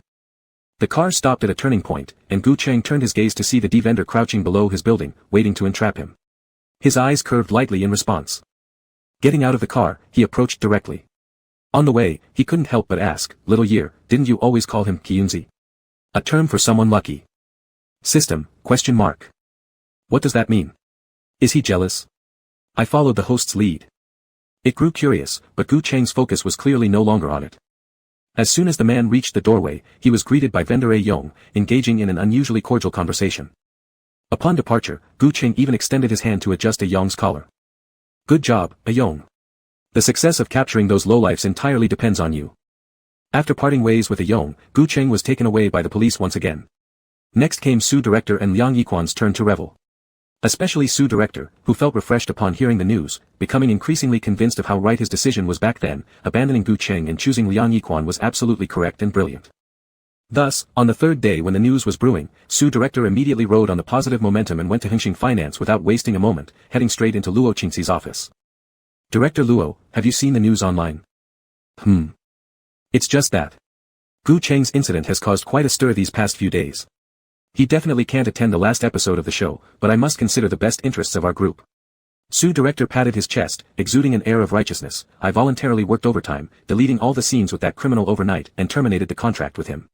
The car stopped at a turning point, and Gu Cheng turned his gaze to see the D-vendor crouching below his building, waiting to entrap him. His eyes curved lightly in response. Getting out of the car, he approached directly. On the way, he couldn't help but ask, "Little Year, didn't you always call him Qiyunzi? A term for someone lucky." System, ? What does that mean? Is he jealous? I followed the host's lead. It grew curious, but Gu Cheng's focus was clearly no longer on it. As soon as the man reached the doorway, he was greeted by vendor Yong, engaging in an unusually cordial conversation. Upon departure, Gu Cheng even extended his hand to adjust Yong's collar. "Good job, Yong. The success of capturing those lowlifes entirely depends on you." After parting ways with Yong, Gu Cheng was taken away by the police once again. Next came Su Director and Liang Yiquan's turn to revel. Especially Su Director, who felt refreshed upon hearing the news, becoming increasingly convinced of how right his decision was back then, abandoning Gu Cheng and choosing Liang Yiquan was absolutely correct and brilliant. Thus, on the third day when the news was brewing, Su Director immediately rode on the positive momentum and went to Hengxing Finance without wasting a moment, heading straight into Luo Qingxi's office. "Director Luo, have you seen the news online?" It's just that. Gu Cheng's incident has caused quite a stir these past few days. He definitely can't attend the last episode of the show, but I must consider the best interests of our group." Su Director patted his chest, exuding an air of righteousness. "I voluntarily worked overtime, deleting all the scenes with that criminal overnight, and terminated the contract with him.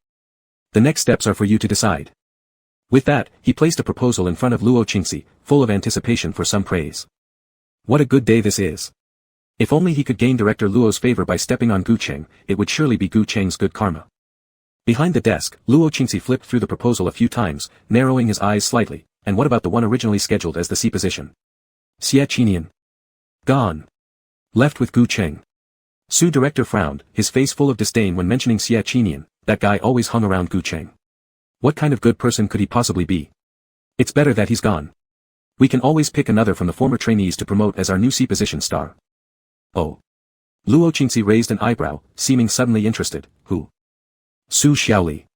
The next steps are for you to decide." With that, he placed a proposal in front of Luo Qingxi, full of anticipation for some praise. What a good day this is. If only he could gain Director Luo's favor by stepping on Gu Cheng, it would surely be Gu Cheng's good karma. Behind the desk, Luo Qingxi flipped through the proposal a few times, narrowing his eyes slightly. "And what about the one originally scheduled as the C position? Xia Qinyan. Gone. Left with Gu Cheng." Su Director frowned, his face full of disdain when mentioning Xia Qinyan. That guy always hung around Gu Cheng. What kind of good person could he possibly be? It's better that he's gone. We can always pick another from the former trainees to promote as our new C position star. Oh. Luo Qingxi raised an eyebrow, seeming suddenly interested. Who? Su Xiaoli.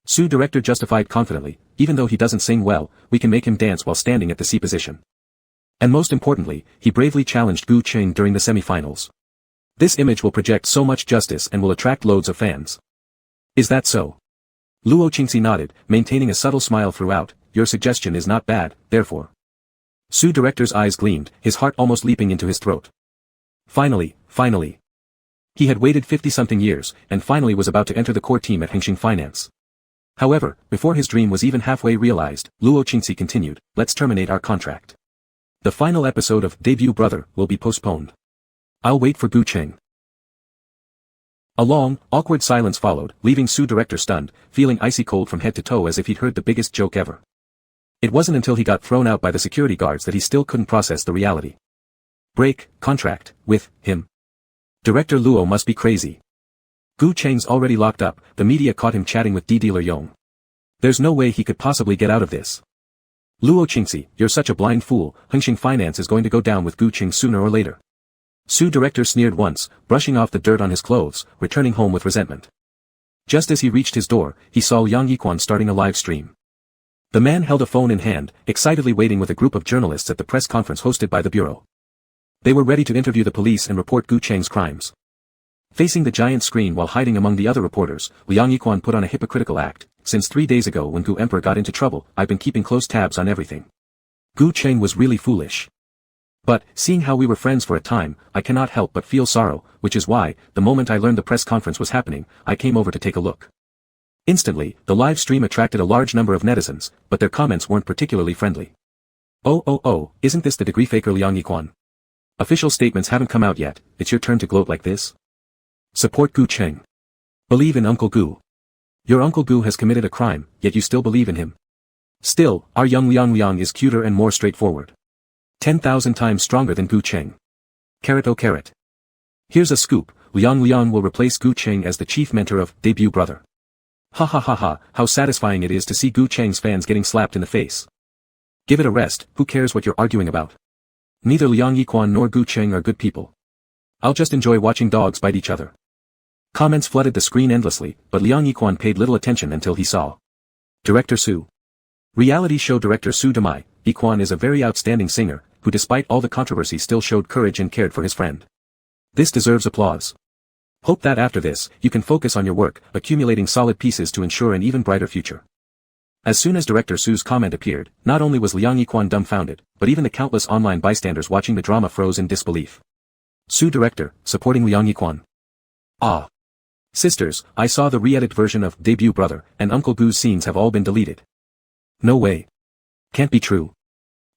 Su Director justified confidently, "Even though he doesn't sing well, we can make him dance while standing at the C position." And most importantly, he bravely challenged Gu Cheng during the semi-finals. This image will project so much justice and will attract loads of fans. Is that so? Luo Qingxi nodded, maintaining a subtle smile throughout. "Your suggestion is not bad, therefore." Su Director's eyes gleamed, his heart almost leaping into his throat. Finally. He had waited 50-something years, and finally was about to enter the core team at Hengxing Finance. However, before his dream was even halfway realized, Luo Qingxi continued, "Let's terminate our contract. The final episode of Debut Brother will be postponed. I'll wait for Gu Cheng." A long, awkward silence followed, leaving Su Director stunned, feeling icy cold from head to toe as if he'd heard the biggest joke ever. It wasn't until he got thrown out by the security guards that he still couldn't process the reality. Break contract with him. Director Luo must be crazy. Gu Cheng's already locked up, the media caught him chatting with dealer Yong. There's no way he could possibly get out of this. Luo Qingxi, you're such a blind fool, Hengxing Finance is going to go down with Gu Cheng sooner or later. Su director sneered once, brushing off the dirt on his clothes, returning home with resentment. Just as he reached his door, he saw Liang Yiquan starting a live stream. The man held a phone in hand, excitedly waiting with a group of journalists at the press conference hosted by the bureau. They were ready to interview the police and report Gu Cheng's crimes. Facing the giant screen while hiding among the other reporters, Liang Yiquan put on a hypocritical act. Since 3 days ago when Gu Emperor got into trouble, I've been keeping close tabs on everything. Gu Cheng was really foolish. But, seeing how we were friends for a time, I cannot help but feel sorrow, which is why, the moment I learned the press conference was happening, I came over to take a look. Instantly, the live stream attracted a large number of netizens, but their comments weren't particularly friendly. Oh, isn't this the degree faker Liang Yiquan? Official statements haven't come out yet, it's your turn to gloat like this? Support Gu Cheng. Believe in Uncle Gu. Your Uncle Gu has committed a crime, yet you still believe in him. Still, our young Liang is cuter and more straightforward. 10,000 times stronger than Gu Cheng. Carrot oh carrot. Here's a scoop, Liang will replace Gu Cheng as the chief mentor of debut brother. Ha, how satisfying it is to see Gu Cheng's fans getting slapped in the face. Give it a rest, who cares what you're arguing about? Neither Liang Yiquan nor Gu Cheng are good people. I'll just enjoy watching dogs bite each other. Comments flooded the screen endlessly, but Liang Yiquan paid little attention until he saw Director Su. Reality show director Su Demai, Yiquan is a very outstanding singer, who despite all the controversy still showed courage and cared for his friend. This deserves applause. Hope that after this, you can focus on your work, accumulating solid pieces to ensure an even brighter future. As soon as Director Su's comment appeared, not only was Liang Yiquan dumbfounded, but even the countless online bystanders watching the drama froze in disbelief. Su director, supporting Liang Yiquan. Ah. Sisters, I saw the re-edit version of Debut Brother, and Uncle Gu's scenes have all been deleted. No way. Can't be true.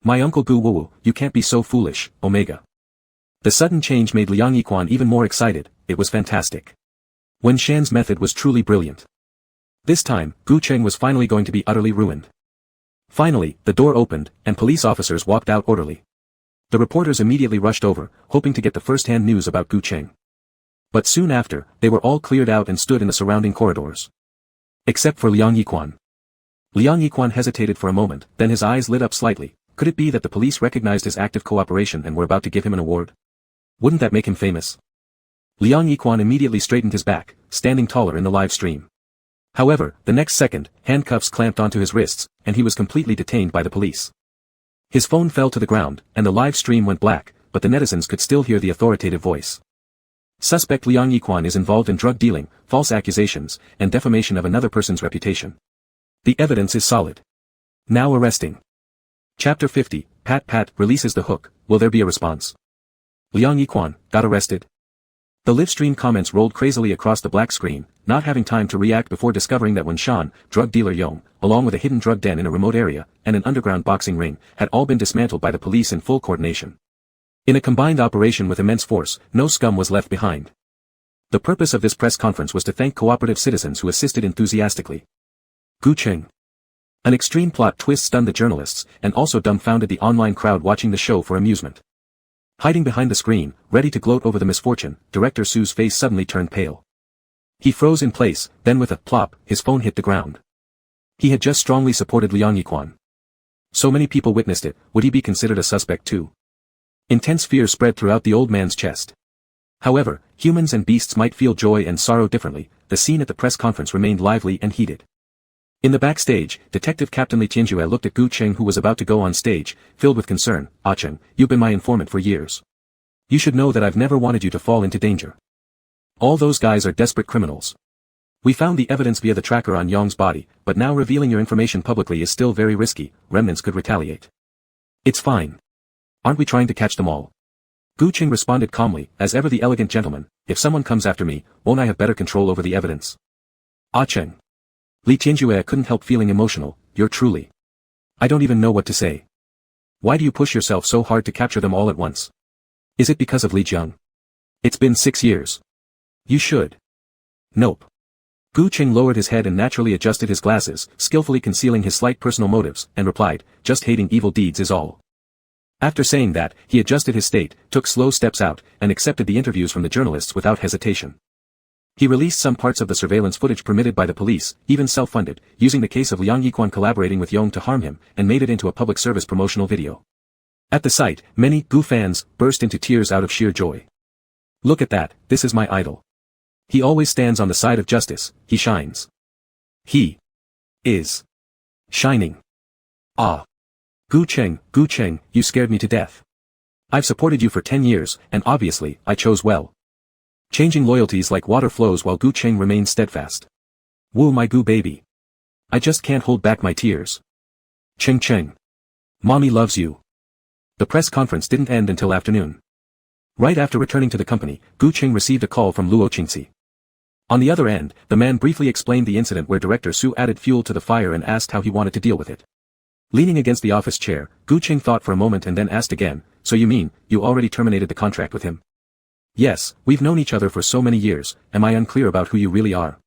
My Uncle Gu woo, you can't be so foolish, Omega. The sudden change made Liang Yiquan even more excited, it was fantastic. Wen Shan's method was truly brilliant. This time, Gu Cheng was finally going to be utterly ruined. Finally, the door opened, and police officers walked out orderly. The reporters immediately rushed over, hoping to get the first-hand news about Gu Cheng. But soon after, they were all cleared out and stood in the surrounding corridors. Except for Liang Yiquan. Liang Yiquan hesitated for a moment, then his eyes lit up slightly. Could it be that the police recognized his active cooperation and were about to give him an award? Wouldn't that make him famous? Liang Yiquan immediately straightened his back, standing taller in the live stream. However, the next second, handcuffs clamped onto his wrists, and he was completely detained by the police. His phone fell to the ground, and the live stream went black, but the netizens could still hear the authoritative voice. Suspect Liang Yiquan is involved in drug dealing, false accusations, and defamation of another person's reputation. The evidence is solid. Now arresting. Chapter 50, Pat releases the hook, will there be a response? Liang Yiquan, got arrested? The live stream comments rolled crazily across the black screen, not having time to react before discovering that Wen Shan, drug dealer Yong, along with a hidden drug den in a remote area, and an underground boxing ring, had all been dismantled by the police in full coordination. In a combined operation with immense force, no scum was left behind. The purpose of this press conference was to thank cooperative citizens who assisted enthusiastically. Gu Cheng. An extreme plot twist stunned the journalists, and also dumbfounded the online crowd watching the show for amusement. Hiding behind the screen, ready to gloat over the misfortune, Director Su's face suddenly turned pale. He froze in place, then with a plop, his phone hit the ground. He had just strongly supported Liang Yiquan. So many people witnessed it, would he be considered a suspect too? Intense fear spread throughout the old man's chest. However, humans and beasts might feel joy and sorrow differently, the scene at the press conference remained lively and heated. In the backstage, Detective Captain Li Tianjue looked at Gu Cheng who was about to go on stage, filled with concern. Ah Cheng, you've been my informant for years. You should know that I've never wanted you to fall into danger. All those guys are desperate criminals. We found the evidence via the tracker on Yong's body, but now revealing your information publicly is still very risky, remnants could retaliate. It's fine. Aren't we trying to catch them all? Gu Cheng responded calmly, as ever the elegant gentleman, if someone comes after me, won't I have better control over the evidence? Ah Cheng. Li Tianjue couldn't help feeling emotional, you're truly. I don't even know what to say. Why do you push yourself so hard to capture them all at once? Is it because of Li Jiang? It's been 6 years. You should. Nope. Gu Cheng lowered his head and naturally adjusted his glasses, skillfully concealing his slight personal motives, and replied, just hating evil deeds is all. After saying that, he adjusted his state, took slow steps out, and accepted the interviews from the journalists without hesitation. He released some parts of the surveillance footage permitted by the police, even self-funded, using the case of Liang Yiquan collaborating with Yong to harm him, and made it into a public service promotional video. At the sight, many Gu fans burst into tears out of sheer joy. Look at that, this is my idol. He always stands on the side of justice, he shines. He is shining. Ah. Gu Cheng, you scared me to death. I've supported you for 10 years, and obviously, I chose well. Changing loyalties like water flows while Gu Cheng remains steadfast. Woo my Gu baby. I just can't hold back my tears. Cheng. Mommy loves you. The press conference didn't end until afternoon. Right after returning to the company, Gu Cheng received a call from Luo Qingxi. On the other end, the man briefly explained the incident where Director Su added fuel to the fire and asked how he wanted to deal with it. Leaning against the office chair, Gu Cheng thought for a moment and then asked again, so you mean, you already terminated the contract with him? Yes, we've known each other for so many years, am I unclear about who you really are?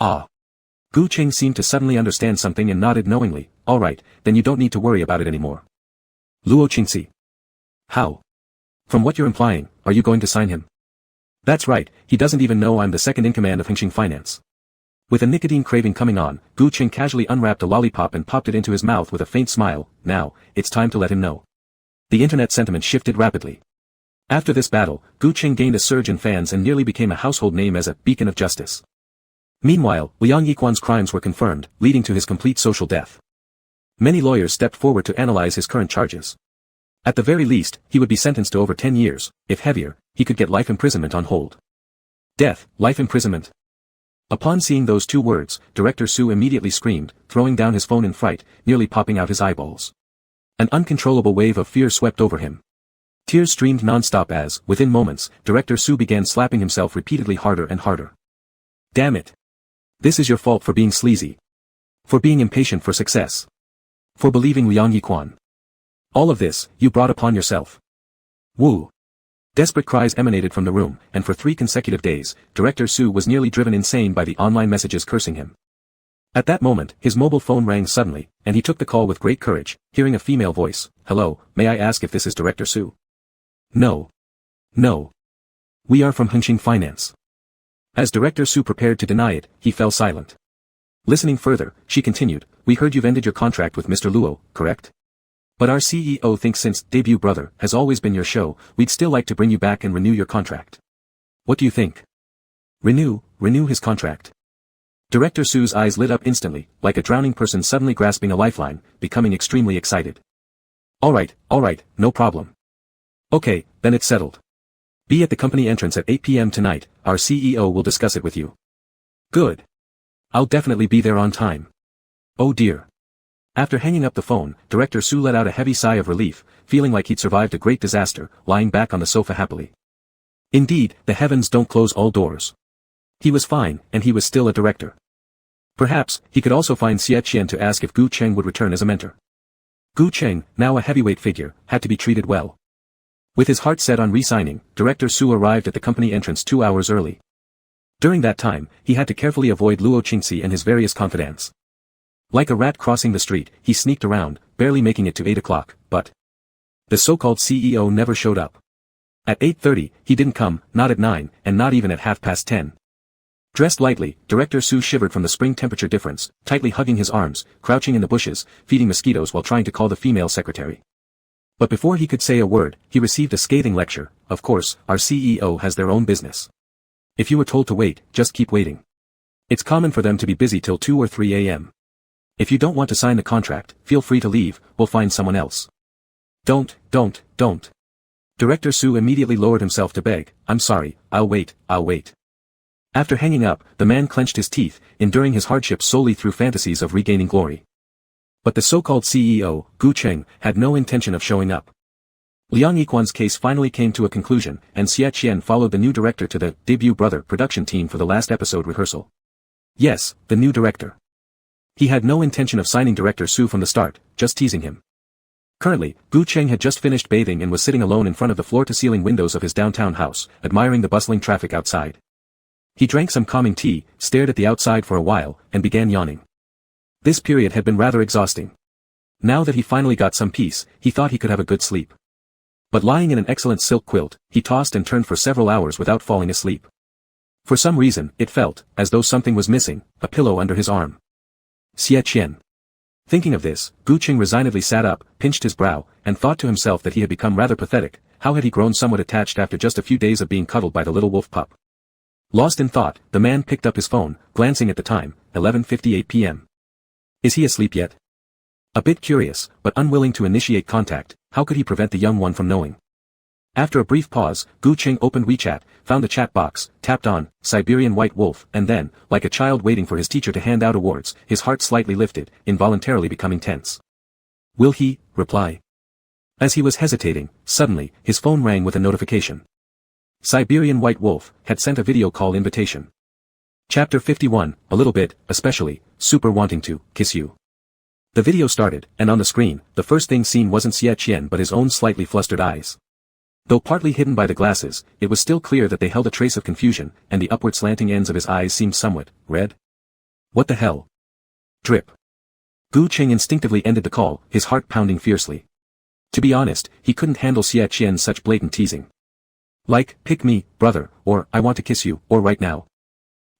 Ah. Gu Cheng seemed to suddenly understand something and nodded knowingly, alright, then you don't need to worry about it anymore. Luo Qingxi. How? From what you're implying, are you going to sign him? That's right, he doesn't even know I'm the second-in-command of Hengqin Finance. With a nicotine craving coming on, Gu Cheng casually unwrapped a lollipop and popped it into his mouth with a faint smile. Now, it's time to let him know. The internet sentiment shifted rapidly. After this battle, Gu Cheng gained a surge in fans and nearly became a household name as a beacon of justice. Meanwhile, Liang Yiquan's crimes were confirmed, leading to his complete social death. Many lawyers stepped forward to analyze his current charges. At the very least, he would be sentenced to over 10 years, if heavier, he could get life imprisonment on hold. Death, life imprisonment. Upon seeing those two words, Director Su immediately screamed, throwing down his phone in fright, nearly popping out his eyeballs. An uncontrollable wave of fear swept over him. Tears streamed non-stop as, within moments, Director Su began slapping himself repeatedly harder and harder. Damn it. This is your fault for being sleazy. For being impatient for success. For believing Liang Yiquan. All of this, you brought upon yourself. Woo. Desperate cries emanated from the room, and for 3 consecutive days, Director Su was nearly driven insane by the online messages cursing him. At that moment, his mobile phone rang suddenly, and he took the call with great courage, hearing a female voice. Hello, may I ask if this is Director Su? No. No. We are from Hengqin Finance. As Director Su prepared to deny it, he fell silent. Listening further, she continued, we heard you've ended your contract with Mr. Luo, correct? But our CEO thinks since Debut Brother has always been your show, we'd still like to bring you back and renew your contract. What do you think? Renew his contract. Director Su's eyes lit up instantly, like a drowning person suddenly grasping a lifeline, becoming extremely excited. Alright, no problem. Okay, then it's settled. Be at the company entrance at 8 p.m. tonight, our CEO will discuss it with you. Good. I'll definitely be there on time. Oh dear. After hanging up the phone, Director Su let out a heavy sigh of relief, feeling like he'd survived a great disaster, lying back on the sofa happily. Indeed, the heavens don't close all doors. He was fine, and he was still a director. Perhaps, he could also find Xie Qian to ask if Gu Cheng would return as a mentor. Gu Cheng, now a heavyweight figure, had to be treated well. With his heart set on re-signing, Director Su arrived at the company entrance 2 hours early. During that time, he had to carefully avoid Luo Qingxi and his various confidants. Like a rat crossing the street, he sneaked around, barely making it to 8 o'clock, but the so-called CEO never showed up. At 8:30, he didn't come, not at 9, and not even at 10:30. Dressed lightly, Director Su shivered from the spring temperature difference, tightly hugging his arms, crouching in the bushes, feeding mosquitoes while trying to call the female secretary. But before he could say a word, he received a scathing lecture. Of course, our CEO has their own business. If you were told to wait, just keep waiting. It's common for them to be busy till 2 or 3 a.m. If you don't want to sign the contract, feel free to leave, we'll find someone else. Don't. Director Su immediately lowered himself to beg, I'm sorry, I'll wait. After hanging up, the man clenched his teeth, enduring his hardship solely through fantasies of regaining glory. But the so-called CEO, Gu Cheng, had no intention of showing up. Liang Yiquan's case finally came to a conclusion, and Xie Qian followed the new director to the Debut Brother production team for the last episode rehearsal. Yes, the new director. He had no intention of signing Director Su from the start, just teasing him. Currently, Gu Cheng had just finished bathing and was sitting alone in front of the floor-to-ceiling windows of his downtown house, admiring the bustling traffic outside. He drank some calming tea, stared at the outside for a while, and began yawning. This period had been rather exhausting. Now that he finally got some peace, he thought he could have a good sleep. But lying in an excellent silk quilt, he tossed and turned for several hours without falling asleep. For some reason, it felt as though something was missing, a pillow under his arm. Xie Qian. Thinking of this, Gu Qing resignedly sat up, pinched his brow, and thought to himself that he had become rather pathetic. How had he grown somewhat attached after just a few days of being cuddled by the little wolf pup? Lost in thought, the man picked up his phone, glancing at the time, 11:58 p.m. Is he asleep yet? A bit curious, but unwilling to initiate contact, how could he prevent the young one from knowing? After a brief pause, Gu Qing opened WeChat, found the chat box, tapped on Siberian White Wolf, and then, like a child waiting for his teacher to hand out awards, his heart slightly lifted, involuntarily becoming tense. Will he reply? As he was hesitating, suddenly, his phone rang with a notification. Siberian White Wolf had sent a video call invitation. Chapter 51, a little bit, especially, super wanting to kiss you. The video started, and on the screen, the first thing seen wasn't Xie Qian but his own slightly flustered eyes. Though partly hidden by the glasses, it was still clear that they held a trace of confusion, and the upward slanting ends of his eyes seemed somewhat red. What the hell? Drip. Gu Qing instinctively ended the call, his heart pounding fiercely. To be honest, he couldn't handle Xie Qian's such blatant teasing. Like, pick me, brother, or I want to kiss you, or right now.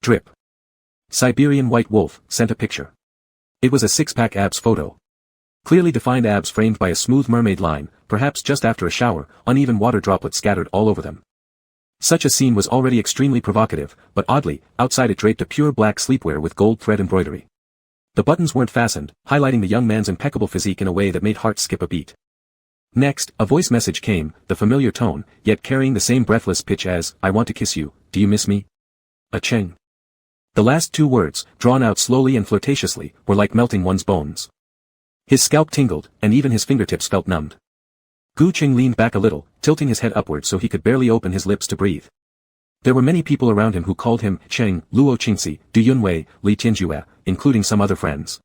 Drip. Siberian White Wolf sent a picture. It was a six-pack abs photo. Clearly defined abs framed by a smooth mermaid line, perhaps just after a shower, uneven water droplets scattered all over them. Such a scene was already extremely provocative, but oddly, outside it draped a pure black sleepwear with gold thread embroidery. The buttons weren't fastened, highlighting the young man's impeccable physique in a way that made hearts skip a beat. Next, a voice message came, the familiar tone, yet carrying the same breathless pitch as, I want to kiss you, do you miss me? A Cheng. The last two words, drawn out slowly and flirtatiously, were like melting one's bones. His scalp tingled, and even his fingertips felt numbed. Gu Qing leaned back a little, tilting his head upward so he could barely open his lips to breathe. There were many people around him who called him Cheng, Luo Qingxi, Du Yunwei, Li Tianjue, including some other friends.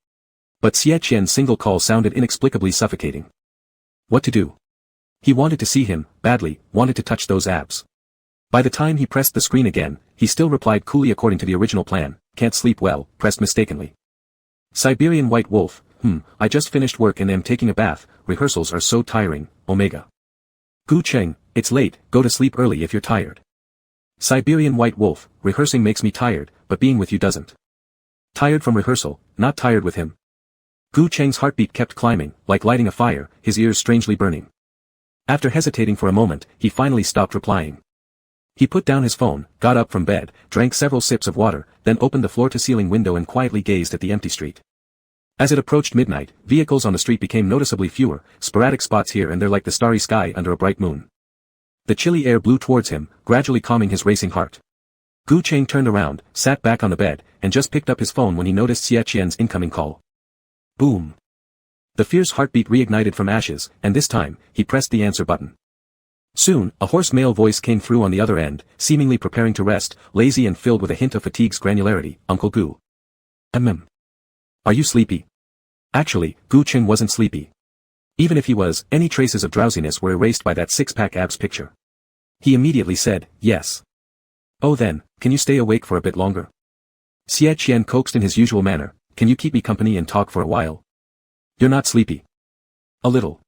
But Xie Qian's single call sounded inexplicably suffocating. What to do? He wanted to see him, badly, wanted to touch those abs. By the time he pressed the screen again, he still replied coolly according to the original plan, can't sleep well, pressed mistakenly. Siberian White Wolf, I just finished work and am taking a bath, rehearsals are so tiring, Omega. Gu Qing, it's late, go to sleep early if you're tired. Siberian White Wolf, rehearsing makes me tired, but being with you doesn't. Tired from rehearsal, not tired with him. Gu Qing's heartbeat kept climbing, like lighting a fire, his ears strangely burning. After hesitating for a moment, he finally stopped replying. He put down his phone, got up from bed, drank several sips of water, then opened the floor-to-ceiling window and quietly gazed at the empty street. As it approached midnight, vehicles on the street became noticeably fewer, sporadic spots here and there like the starry sky under a bright moon. The chilly air blew towards him, gradually calming his racing heart. Gu Qing turned around, sat back on the bed, and just picked up his phone when he noticed Xie Qian's incoming call. Boom. The fierce heartbeat reignited from ashes, and this time, he pressed the answer button. Soon, a hoarse male voice came through on the other end, seemingly preparing to rest, lazy and filled with a hint of fatigue's granularity, Uncle Gu. Are you sleepy? Actually, Gu Qing wasn't sleepy. Even if he was, any traces of drowsiness were erased by that six-pack abs picture. He immediately said, yes. Oh then, can you stay awake for a bit longer? Xie Qian coaxed in his usual manner, can you keep me company and talk for a while? You're not sleepy. A little.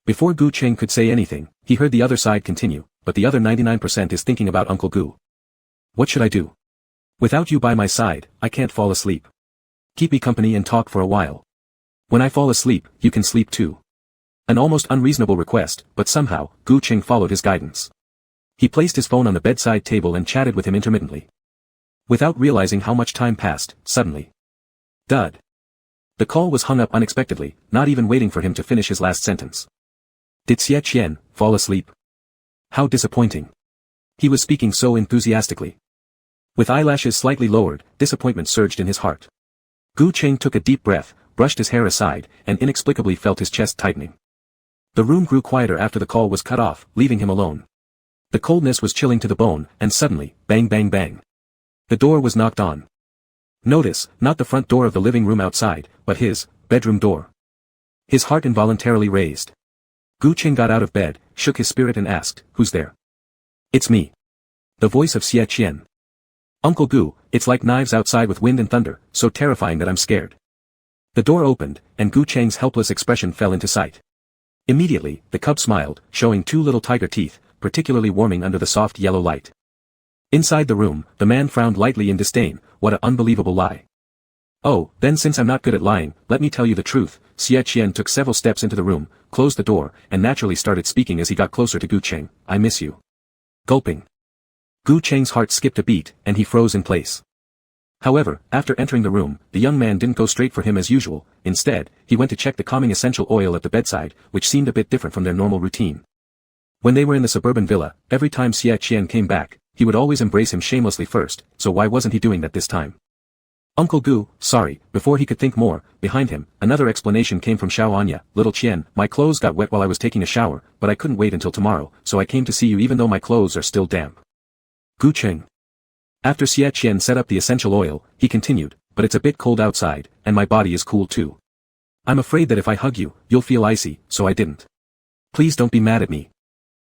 Before Gu Qing could say anything, he heard the other side continue, but the other 99% is thinking about Uncle Gu. What should I do? Without you by my side, I can't fall asleep. Keep me company and talk for a while. When I fall asleep, you can sleep too. An almost unreasonable request, but somehow, Gu Qing followed his guidance. He placed his phone on the bedside table and chatted with him intermittently. Without realizing how much time passed, suddenly. Dud. The call was hung up unexpectedly, not even waiting for him to finish his last sentence. Did Xie Qian fall asleep? How disappointing. He was speaking so enthusiastically. With eyelashes slightly lowered, disappointment surged in his heart. Gu Qing took a deep breath, brushed his hair aside, and inexplicably felt his chest tightening. The room grew quieter after the call was cut off, leaving him alone. The coldness was chilling to the bone, and suddenly, bang bang bang. The door was knocked on. Notice, not the front door of the living room outside, but his bedroom door. His heart involuntarily raised. Gu Qing got out of bed, shook his spirit and asked, who's there? It's me. The voice of Xie Qian. Uncle Gu, it's like knives outside with wind and thunder, so terrifying that I'm scared. The door opened, and Gu Cheng's helpless expression fell into sight. Immediately, the cub smiled, showing two little tiger teeth, particularly warming under the soft yellow light. Inside the room, the man frowned lightly in disdain. What an unbelievable lie. Oh, then since I'm not good at lying, let me tell you the truth. Xie Qian took several steps into the room, closed the door, and naturally started speaking as he got closer to Gu Cheng. I miss you. Gulping. Gu Cheng's heart skipped a beat, and he froze in place. However, after entering the room, the young man didn't go straight for him as usual. Instead, he went to check the calming essential oil at the bedside, which seemed a bit different from their normal routine. When they were in the suburban villa, every time Xie Qian came back, he would always embrace him shamelessly first, so why wasn't he doing that this time? Uncle Gu, sorry. Before he could think more, behind him, another explanation came from Xiao Anya. Little Qian, my clothes got wet while I was taking a shower, but I couldn't wait until tomorrow, so I came to see you even though my clothes are still damp. Gu Cheng. After Xie Qian set up the essential oil, he continued, but it's a bit cold outside, and my body is cool too. I'm afraid that if I hug you, you'll feel icy, so I didn't. Please don't be mad at me.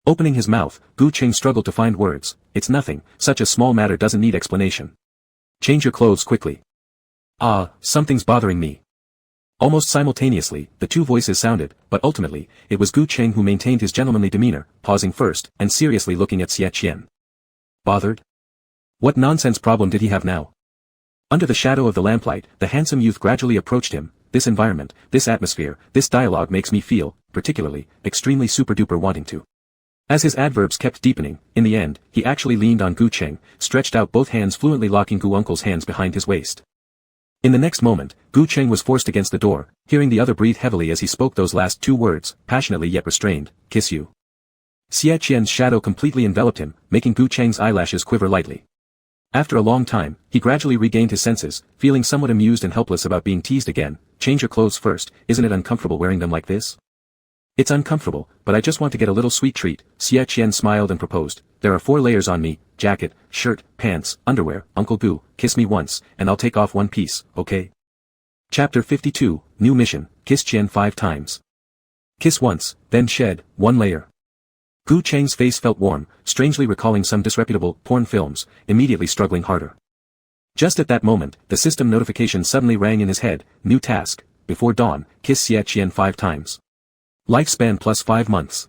Opening his mouth, Gu Cheng struggled to find words. It's nothing, such a small matter doesn't need explanation. Change your clothes quickly. Ah, something's bothering me. Almost simultaneously, the two voices sounded, but ultimately, it was Gu Cheng who maintained his gentlemanly demeanor, pausing first, and seriously looking at Xie Qian. Bothered? What nonsense problem did he have now? Under the shadow of the lamplight, the handsome youth gradually approached him. This environment, this atmosphere, this dialogue makes me feel, particularly, extremely super-duper wanting to. As his adverbs kept deepening, in the end, he actually leaned on Gu Cheng, stretched out both hands fluently locking Gu Uncle's hands behind his waist. In the next moment, Gu Cheng was forced against the door, hearing the other breathe heavily as he spoke those last two words, passionately yet restrained, kiss you. Xie Qian's shadow completely enveloped him, making Gu Cheng's eyelashes quiver lightly. After a long time, he gradually regained his senses, feeling somewhat amused and helpless about being teased again. Change your clothes first, isn't it uncomfortable wearing them like this? It's uncomfortable, but I just want to get a little sweet treat. Xie Qian smiled and proposed. There are 4 layers on me, jacket, shirt, pants, underwear. Uncle Gu, kiss me once, and I'll take off one piece, okay? Chapter 52, New Mission, Kiss Qian 5 times. Kiss once, then shed 1 layer. Gu Cheng's face felt warm, strangely recalling some disreputable porn films, immediately struggling harder. Just at that moment, the system notification suddenly rang in his head. New task, before dawn, kiss Xie Qian 5 times. Lifespan plus 5 months.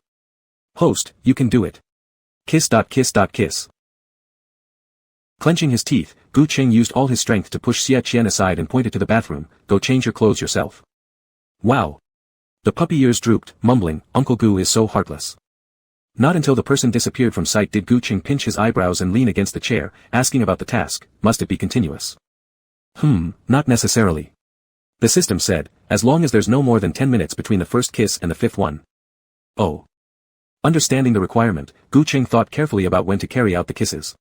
Host, you can do it. Kiss. Clenching his teeth, Gu Cheng used all his strength to push Xie Qian aside and pointed to the bathroom. Go change your clothes yourself. Wow. The puppy ears drooped, mumbling, Uncle Gu is so heartless. Not until the person disappeared from sight did Gu Cheng pinch his eyebrows and lean against the chair, asking about the task. Must it be continuous? Not necessarily. The system said, as long as there's no more than 10 minutes between the first kiss and the 5th one. Oh. Understanding the requirement, Gu Cheng thought carefully about when to carry out the kisses.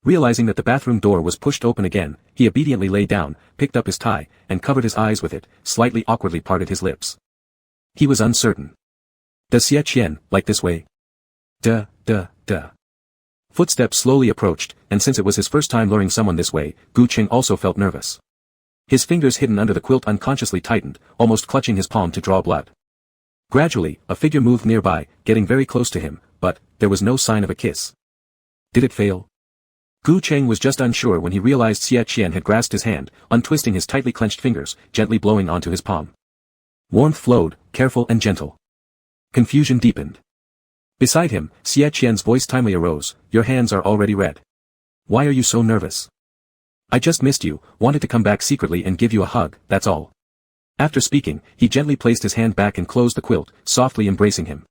Realizing that the bathroom door was pushed open again, he obediently lay down, picked up his tie, and covered his eyes with it, slightly awkwardly parted his lips. He was uncertain. Does Xie Qian like this way? Duh. Footsteps slowly approached, and since it was his first time luring someone this way, Gu Cheng also felt nervous. His fingers hidden under the quilt unconsciously tightened, almost clutching his palm to draw blood. Gradually, a figure moved nearby, getting very close to him, but there was no sign of a kiss. Did it fail? Gu Cheng was just unsure when he realized Xie Qian had grasped his hand, untwisting his tightly clenched fingers, gently blowing onto his palm. Warmth flowed, careful and gentle. Confusion deepened. Beside him, Xie Qian's voice timely arose. Your hands are already red. Why are you so nervous? I just missed you, wanted to come back secretly and give you a hug, that's all. After speaking, he gently placed his hand back and closed the quilt, softly embracing him.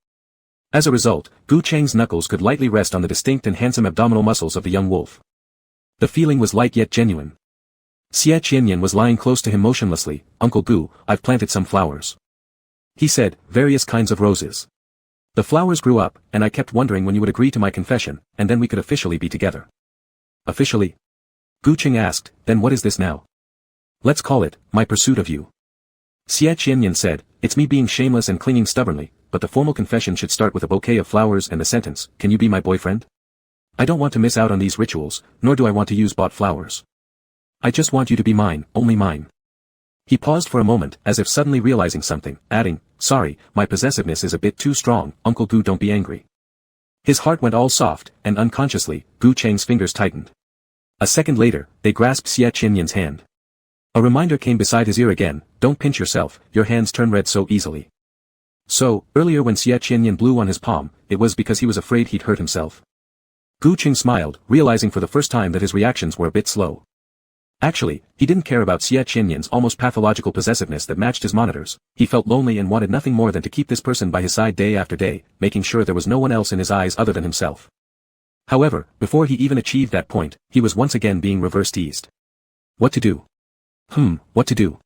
As a result, Gu Cheng's knuckles could lightly rest on the distinct and handsome abdominal muscles of the young wolf. The feeling was light yet genuine. Xie Qianyan was lying close to him motionlessly. Uncle Gu, I've planted some flowers. He said, various kinds of roses. The flowers grew up, and I kept wondering when you would agree to my confession, and then we could officially be together. Officially? Gu Cheng asked, then what is this now? Let's call it, my pursuit of you. Xie Qianyan said, it's me being shameless and clinging stubbornly, but the formal confession should start with a bouquet of flowers and the sentence, can you be my boyfriend? I don't want to miss out on these rituals, nor do I want to use bought flowers. I just want you to be mine, only mine. He paused for a moment, as if suddenly realizing something, adding, sorry, my possessiveness is a bit too strong, Uncle Gu don't be angry. His heart went all soft, and unconsciously, Gu Cheng's fingers tightened. A second later, they grasped Xie Qianyan's hand. A reminder came beside his ear again, don't pinch yourself, your hands turn red so easily. So, earlier when Xie Qianyan blew on his palm, it was because he was afraid he'd hurt himself. Gu Qing smiled, realizing for the first time that his reactions were a bit slow. Actually, he didn't care about Xie Qianyan's almost pathological possessiveness that matched his monitors. He felt lonely and wanted nothing more than to keep this person by his side day after day, making sure there was no one else in his eyes other than himself. However, before he even achieved that point, he was once again being reverse teased. What to do? What to do?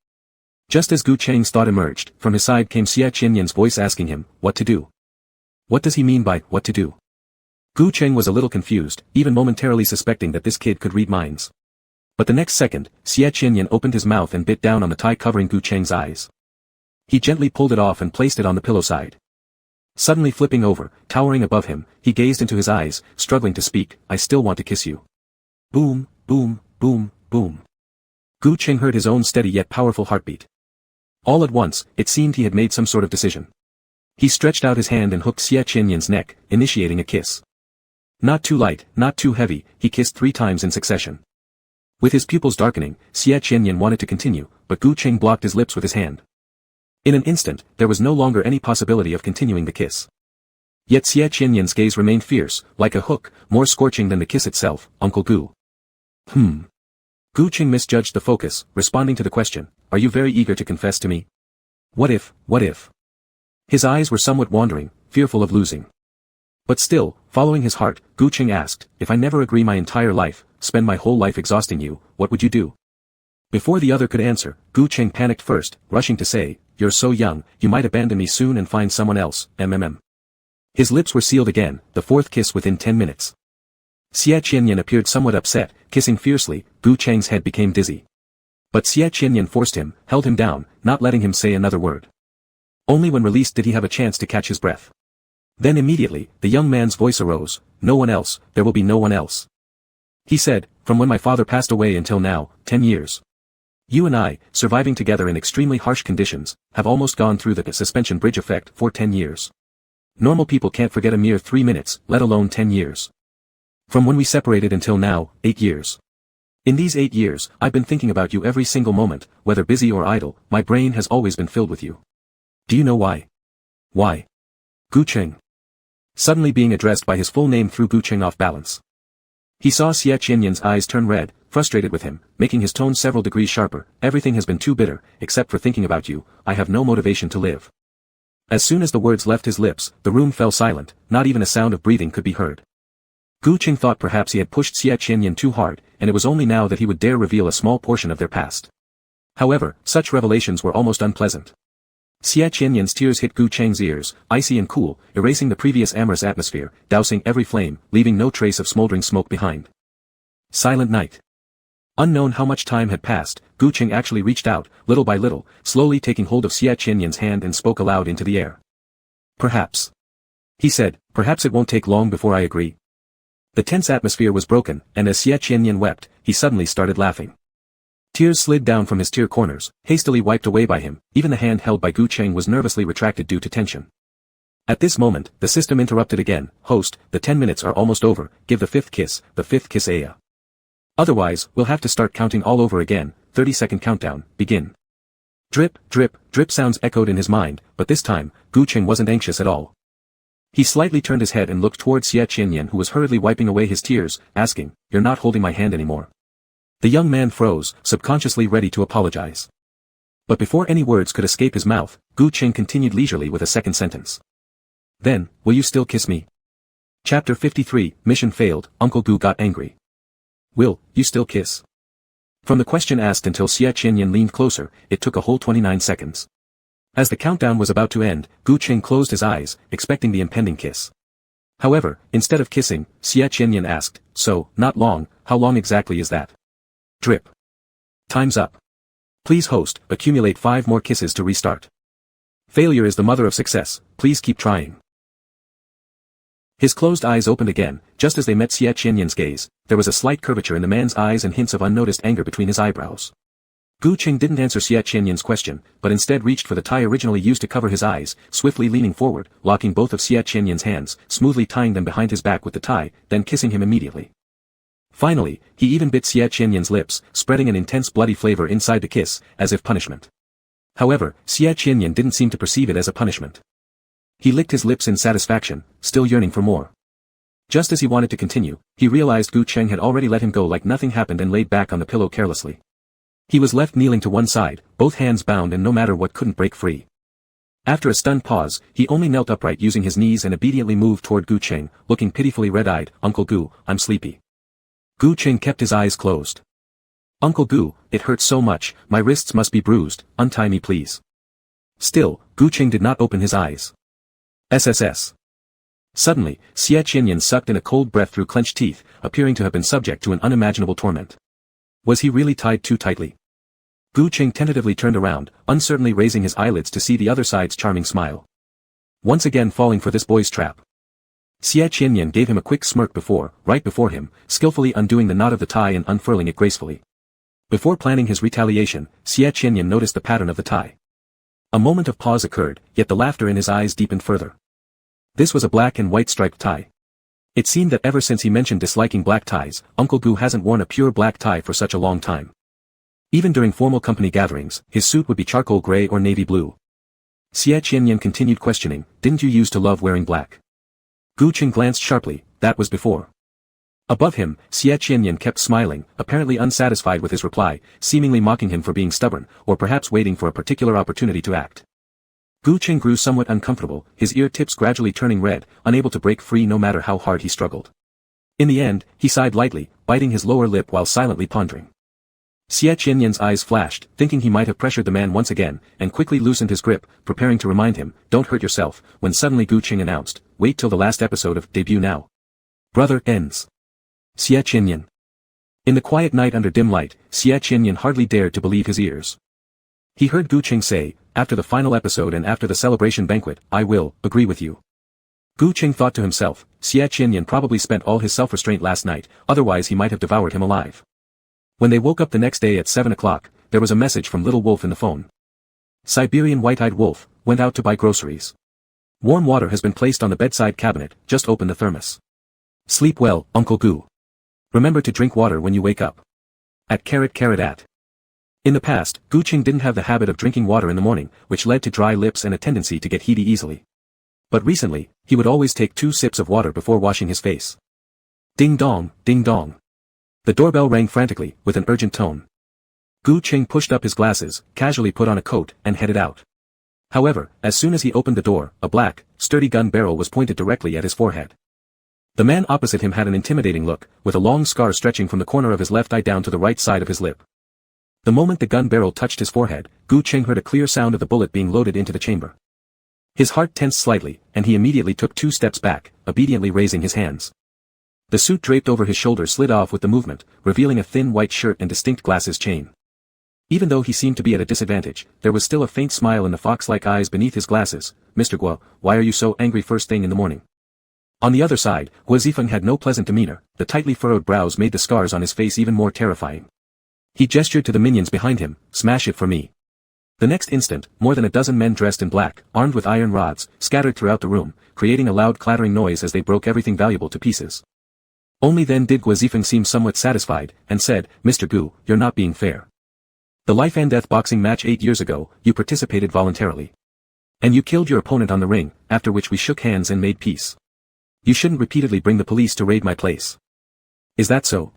Just as Gu Cheng's thought emerged, from his side came Xie Qianyan's voice asking him, what to do? What does he mean by, what to do? Gu Cheng was a little confused, even momentarily suspecting that this kid could read minds. But the next second, Xie Qianyan opened his mouth and bit down on the tie covering Gu Cheng's eyes. He gently pulled it off and placed it on the pillow side. Suddenly flipping over, towering above him, he gazed into his eyes, struggling to speak, I still want to kiss you. Boom, boom, boom, boom. Gu Cheng heard his own steady yet powerful heartbeat. All at once, it seemed he had made some sort of decision. He stretched out his hand and hooked Xie Qianyan's neck, initiating a kiss. Not too light, not too heavy, he kissed 3 times in succession. With his pupils darkening, Xie Qianyan wanted to continue, but Gu Cheng blocked his lips with his hand. In an instant, there was no longer any possibility of continuing the kiss. Yet Xie Qianyan's gaze remained fierce, like a hook, more scorching than the kiss itself, Uncle Gu. Gu Cheng misjudged the focus, responding to the question, are you very eager to confess to me? What if? His eyes were somewhat wandering, fearful of losing. But still, following his heart, Gu Cheng asked, if I never agree my entire life, spend my whole life exhausting you, what would you do? Before the other could answer, Gu Cheng panicked first, rushing to say, you're so young, you might abandon me soon and find someone else, His lips were sealed again, the 4th kiss within 10 minutes. Xie Qianyan appeared somewhat upset, kissing fiercely, Gu Cheng's head became dizzy. But Xie Qianyan forced him, held him down, not letting him say another word. Only when released did he have a chance to catch his breath. Then immediately, the young man's voice arose, no one else, there will be no one else. He said, from when my father passed away until now, 10 years. You and I, surviving together in extremely harsh conditions, have almost gone through the suspension bridge effect for 10 years. Normal people can't forget a mere 3 minutes, let alone 10 years. From when we separated until now, 8 years. In these 8 years, I've been thinking about you every single moment, whether busy or idle, my brain has always been filled with you. Do you know why? Why? Gu Cheng. Suddenly being addressed by his full name threw Gu Cheng off balance. He saw Xie Qianyan's eyes turn red, frustrated with him, making his tone several degrees sharper, everything has been too bitter, except for thinking about you, I have no motivation to live. As soon as the words left his lips, the room fell silent, not even a sound of breathing could be heard. Gu Cheng thought perhaps he had pushed Xie Qianyan too hard, and it was only now that he would dare reveal a small portion of their past. However, such revelations were almost unpleasant. Xie Qianyan's tears hit Gu Cheng's ears, icy and cool, erasing the previous amorous atmosphere, dousing every flame, leaving no trace of smoldering smoke behind. Silent night. Unknown how much time had passed, Gu Cheng actually reached out, little by little, slowly taking hold of Xie Qianyan's hand and spoke aloud into the air. Perhaps. He said, perhaps it won't take long before I agree. The tense atmosphere was broken, and as Xie Qianyan wept, he suddenly started laughing. Tears slid down from his tear corners, hastily wiped away by him, even the hand held by Gu Cheng was nervously retracted due to tension. At this moment, the system interrupted again, host, the 10 minutes are almost over, give the 5th kiss Aya. Otherwise, we'll have to start counting all over again, 30-second countdown, begin. Drip, drip, drip sounds echoed in his mind, but this time, Gu Cheng wasn't anxious at all. He slightly turned his head and looked towards Xie Qianyan who was hurriedly wiping away his tears, asking, you're not holding my hand anymore. The young man froze, subconsciously ready to apologize. But before any words could escape his mouth, Gu Cheng continued leisurely with a second sentence. Then, will you still kiss me? Chapter 53, Mission Failed, Uncle Gu got angry. Will you still kiss? From the question asked until Xie Qianyan leaned closer, it took a whole 29 seconds. As the countdown was about to end, Gu Cheng closed his eyes, expecting the impending kiss. However, instead of kissing, Xie Qianyan asked, so, not long, how long exactly is that? Drip. Time's up. Please host, accumulate 5 more kisses to restart. Failure is the mother of success, please keep trying. His closed eyes opened again, just as they met Xie Qianyan's gaze, there was a slight curvature in the man's eyes and hints of unnoticed anger between his eyebrows. Gu Cheng didn't answer Xie Qianyan's question, but instead reached for the tie originally used to cover his eyes, swiftly leaning forward, locking both of Xie Qianyan's hands, smoothly tying them behind his back with the tie, then kissing him immediately. Finally, he even bit Xie Qianyan's lips, spreading an intense bloody flavor inside the kiss, as if punishment. However, Xie Qianyan didn't seem to perceive it as a punishment. He licked his lips in satisfaction, still yearning for more. Just as he wanted to continue, he realized Gu Cheng had already let him go like nothing happened and laid back on the pillow carelessly. He was left kneeling to one side, both hands bound and no matter what couldn't break free. After a stunned pause, he only knelt upright using his knees and obediently moved toward Gu Cheng, looking pitifully red-eyed. "Uncle Gu, I'm sleepy." Gu Cheng kept his eyes closed. "Uncle Gu, it hurts so much, my wrists must be bruised, untie me please." Still, Gu Cheng did not open his eyes. SSS. Suddenly, Xie Qianyan sucked in a cold breath through clenched teeth, appearing to have been subject to an unimaginable torment. Was he really tied too tightly? Gu Cheng tentatively turned around, uncertainly raising his eyelids to see the other side's charming smile. Once again falling for this boy's trap. Xie Qianyan gave him a quick smirk right before him, skillfully undoing the knot of the tie and unfurling it gracefully. Before planning his retaliation, Xie Qianyan noticed the pattern of the tie. A moment of pause occurred, yet the laughter in his eyes deepened further. This was a black and white striped tie. It seemed that ever since he mentioned disliking black ties, Uncle Gu hasn't worn a pure black tie for such a long time. Even during formal company gatherings, his suit would be charcoal gray or navy blue. Xie Qianyan continued questioning, "Didn't you used to love wearing black?" Gu Cheng glanced sharply, that was before. Above him, Xie Qianyan kept smiling, apparently unsatisfied with his reply, seemingly mocking him for being stubborn, or perhaps waiting for a particular opportunity to act. Gu Cheng grew somewhat uncomfortable, his ear tips gradually turning red, unable to break free no matter how hard he struggled. In the end, he sighed lightly, biting his lower lip while silently pondering. Xie Qianyan's eyes flashed, thinking he might have pressured the man once again, and quickly loosened his grip, preparing to remind him, "Don't hurt yourself," when suddenly Gu Cheng announced, "Wait till the last episode of Debut now. Brother ends." Xie Qianyan. In the quiet night under dim light, Xie Qianyan hardly dared to believe his ears. He heard Gu Cheng say, "After the final episode and after the celebration banquet, I will agree with you." Gu Cheng thought to himself, Xie Qianyan probably spent all his self-restraint last night, otherwise he might have devoured him alive. When they woke up the next day at 7 o'clock, there was a message from Little Wolf in the phone. Siberian White-Eyed Wolf, went out to buy groceries. Warm water has been placed on the bedside cabinet, just open the thermos. Sleep well, Uncle Gu. Remember to drink water when you wake up. @ at. In the past, Gu Cheng didn't have the habit of drinking water in the morning, which led to dry lips and a tendency to get heaty easily. But recently, he would always take 2 sips of water before washing his face. Ding dong, ding dong. The doorbell rang frantically, with an urgent tone. Gu Cheng pushed up his glasses, casually put on a coat, and headed out. However, as soon as he opened the door, a black, sturdy gun barrel was pointed directly at his forehead. The man opposite him had an intimidating look, with a long scar stretching from the corner of his left eye down to the right side of his lip. The moment the gun barrel touched his forehead, Gu Cheng heard a clear sound of the bullet being loaded into the chamber. His heart tensed slightly, and he immediately took 2 steps back, obediently raising his hands. The suit draped over his shoulders slid off with the movement, revealing a thin white shirt and distinct glasses chain. Even though he seemed to be at a disadvantage, there was still a faint smile in the fox-like eyes beneath his glasses. "Mr. Guo, why are you so angry first thing in the morning?" On the other side, Guo Zifeng had no pleasant demeanor, the tightly furrowed brows made the scars on his face even more terrifying. He gestured to the minions behind him, "Smash it for me." The next instant, more than a dozen men dressed in black, armed with iron rods, scattered throughout the room, creating a loud clattering noise as they broke everything valuable to pieces. Only then did Guo Zifeng seem somewhat satisfied, and said, "Mr. Gu, you're not being fair. The life and death boxing match 8 years ago, you participated voluntarily. And you killed your opponent on the ring, after which we shook hands and made peace. You shouldn't repeatedly bring the police to raid my place. Is that so?"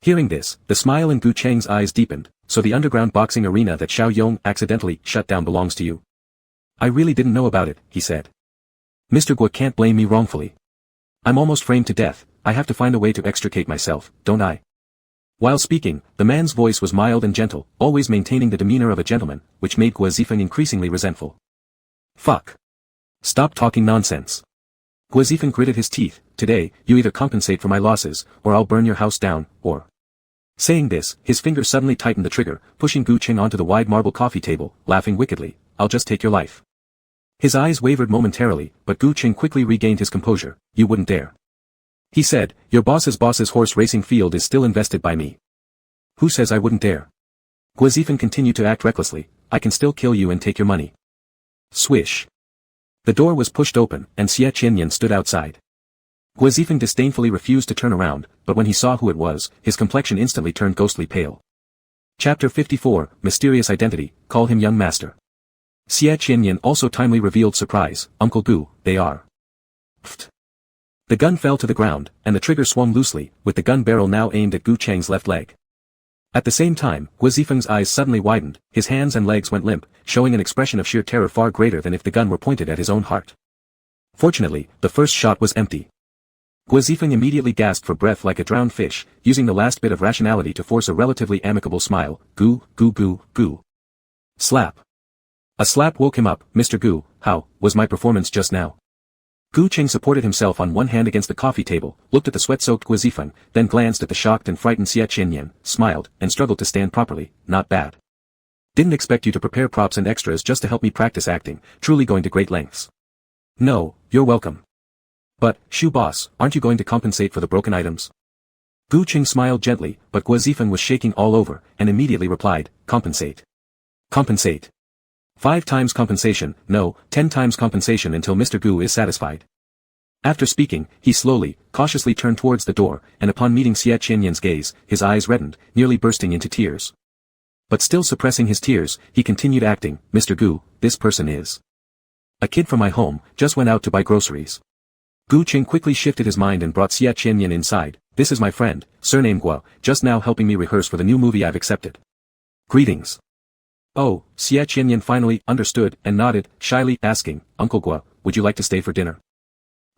Hearing this, the smile in Gu Cheng's eyes deepened. "So the underground boxing arena that Xiao Yong accidentally shut down belongs to you?" "I really didn't know about it," he said. "Mr. Guo can't blame me wrongfully. I'm almost framed to death, I have to find a way to extricate myself, don't I?" While speaking, the man's voice was mild and gentle, always maintaining the demeanor of a gentleman, which made Guo Zifeng increasingly resentful. "Fuck. Stop talking nonsense." Guo Zifeng gritted his teeth. "Today, you either compensate for my losses, or I'll burn your house down, or..." Saying this, his finger suddenly tightened the trigger, pushing Gu Cheng onto the wide marble coffee table, laughing wickedly. "I'll just take your life." His eyes wavered momentarily, but Gu Cheng quickly regained his composure. "You wouldn't dare." He said, Your boss's horse racing field is still invested by me." "Who says I wouldn't dare?" Guo Zifeng continued to act recklessly. "I can still kill you and take your money." Swish. The door was pushed open, and Xie Qianyan stood outside. Guo Zifeng disdainfully refused to turn around, but when he saw who it was, his complexion instantly turned ghostly pale. Chapter 54, Mysterious Identity, Call him Young Master. Xie Qianyan also timely revealed surprise, Uncle Gu, they are. Pfft. The gun fell to the ground, and the trigger swung loosely, with the gun barrel now aimed at Gu Cheng's left leg. At the same time, Guo Zifeng's eyes suddenly widened, his hands and legs went limp, showing an expression of sheer terror far greater than if the gun were pointed at his own heart. Fortunately, the first shot was empty. Guo Zifeng immediately gasped for breath like a drowned fish, using the last bit of rationality to force a relatively amicable smile. Gu, gu gu, gu. Slap. A slap woke him up. Mr. Gu, how was my performance just now? Gu Cheng supported himself on one hand against the coffee table, looked at the sweat-soaked Guo Zifeng, then glanced at the shocked and frightened Xie Qianyan, smiled, and struggled to stand properly. Not bad. Didn't expect you to prepare props and extras just to help me practice acting, truly going to great lengths. No, you're welcome. But, Shu boss, aren't you going to compensate for the broken items? Gu Cheng smiled gently, but Guo Zifeng was shaking all over, and immediately replied, compensate. Compensate. 5 times compensation, no, 10 times compensation until Mr. Gu is satisfied. After speaking, he slowly, cautiously turned towards the door, and upon meeting Xie Qianyan's gaze, his eyes reddened, nearly bursting into tears. But still suppressing his tears, he continued acting. Mr. Gu, this person is a kid from my home, just went out to buy groceries. Gu Cheng quickly shifted his mind and brought Xie Qianyan inside. This is my friend, surname Guo, just now helping me rehearse for the new movie I've accepted. Greetings. Oh, Xie Qianyan finally understood and nodded, shyly asking, Uncle Guo, would you like to stay for dinner?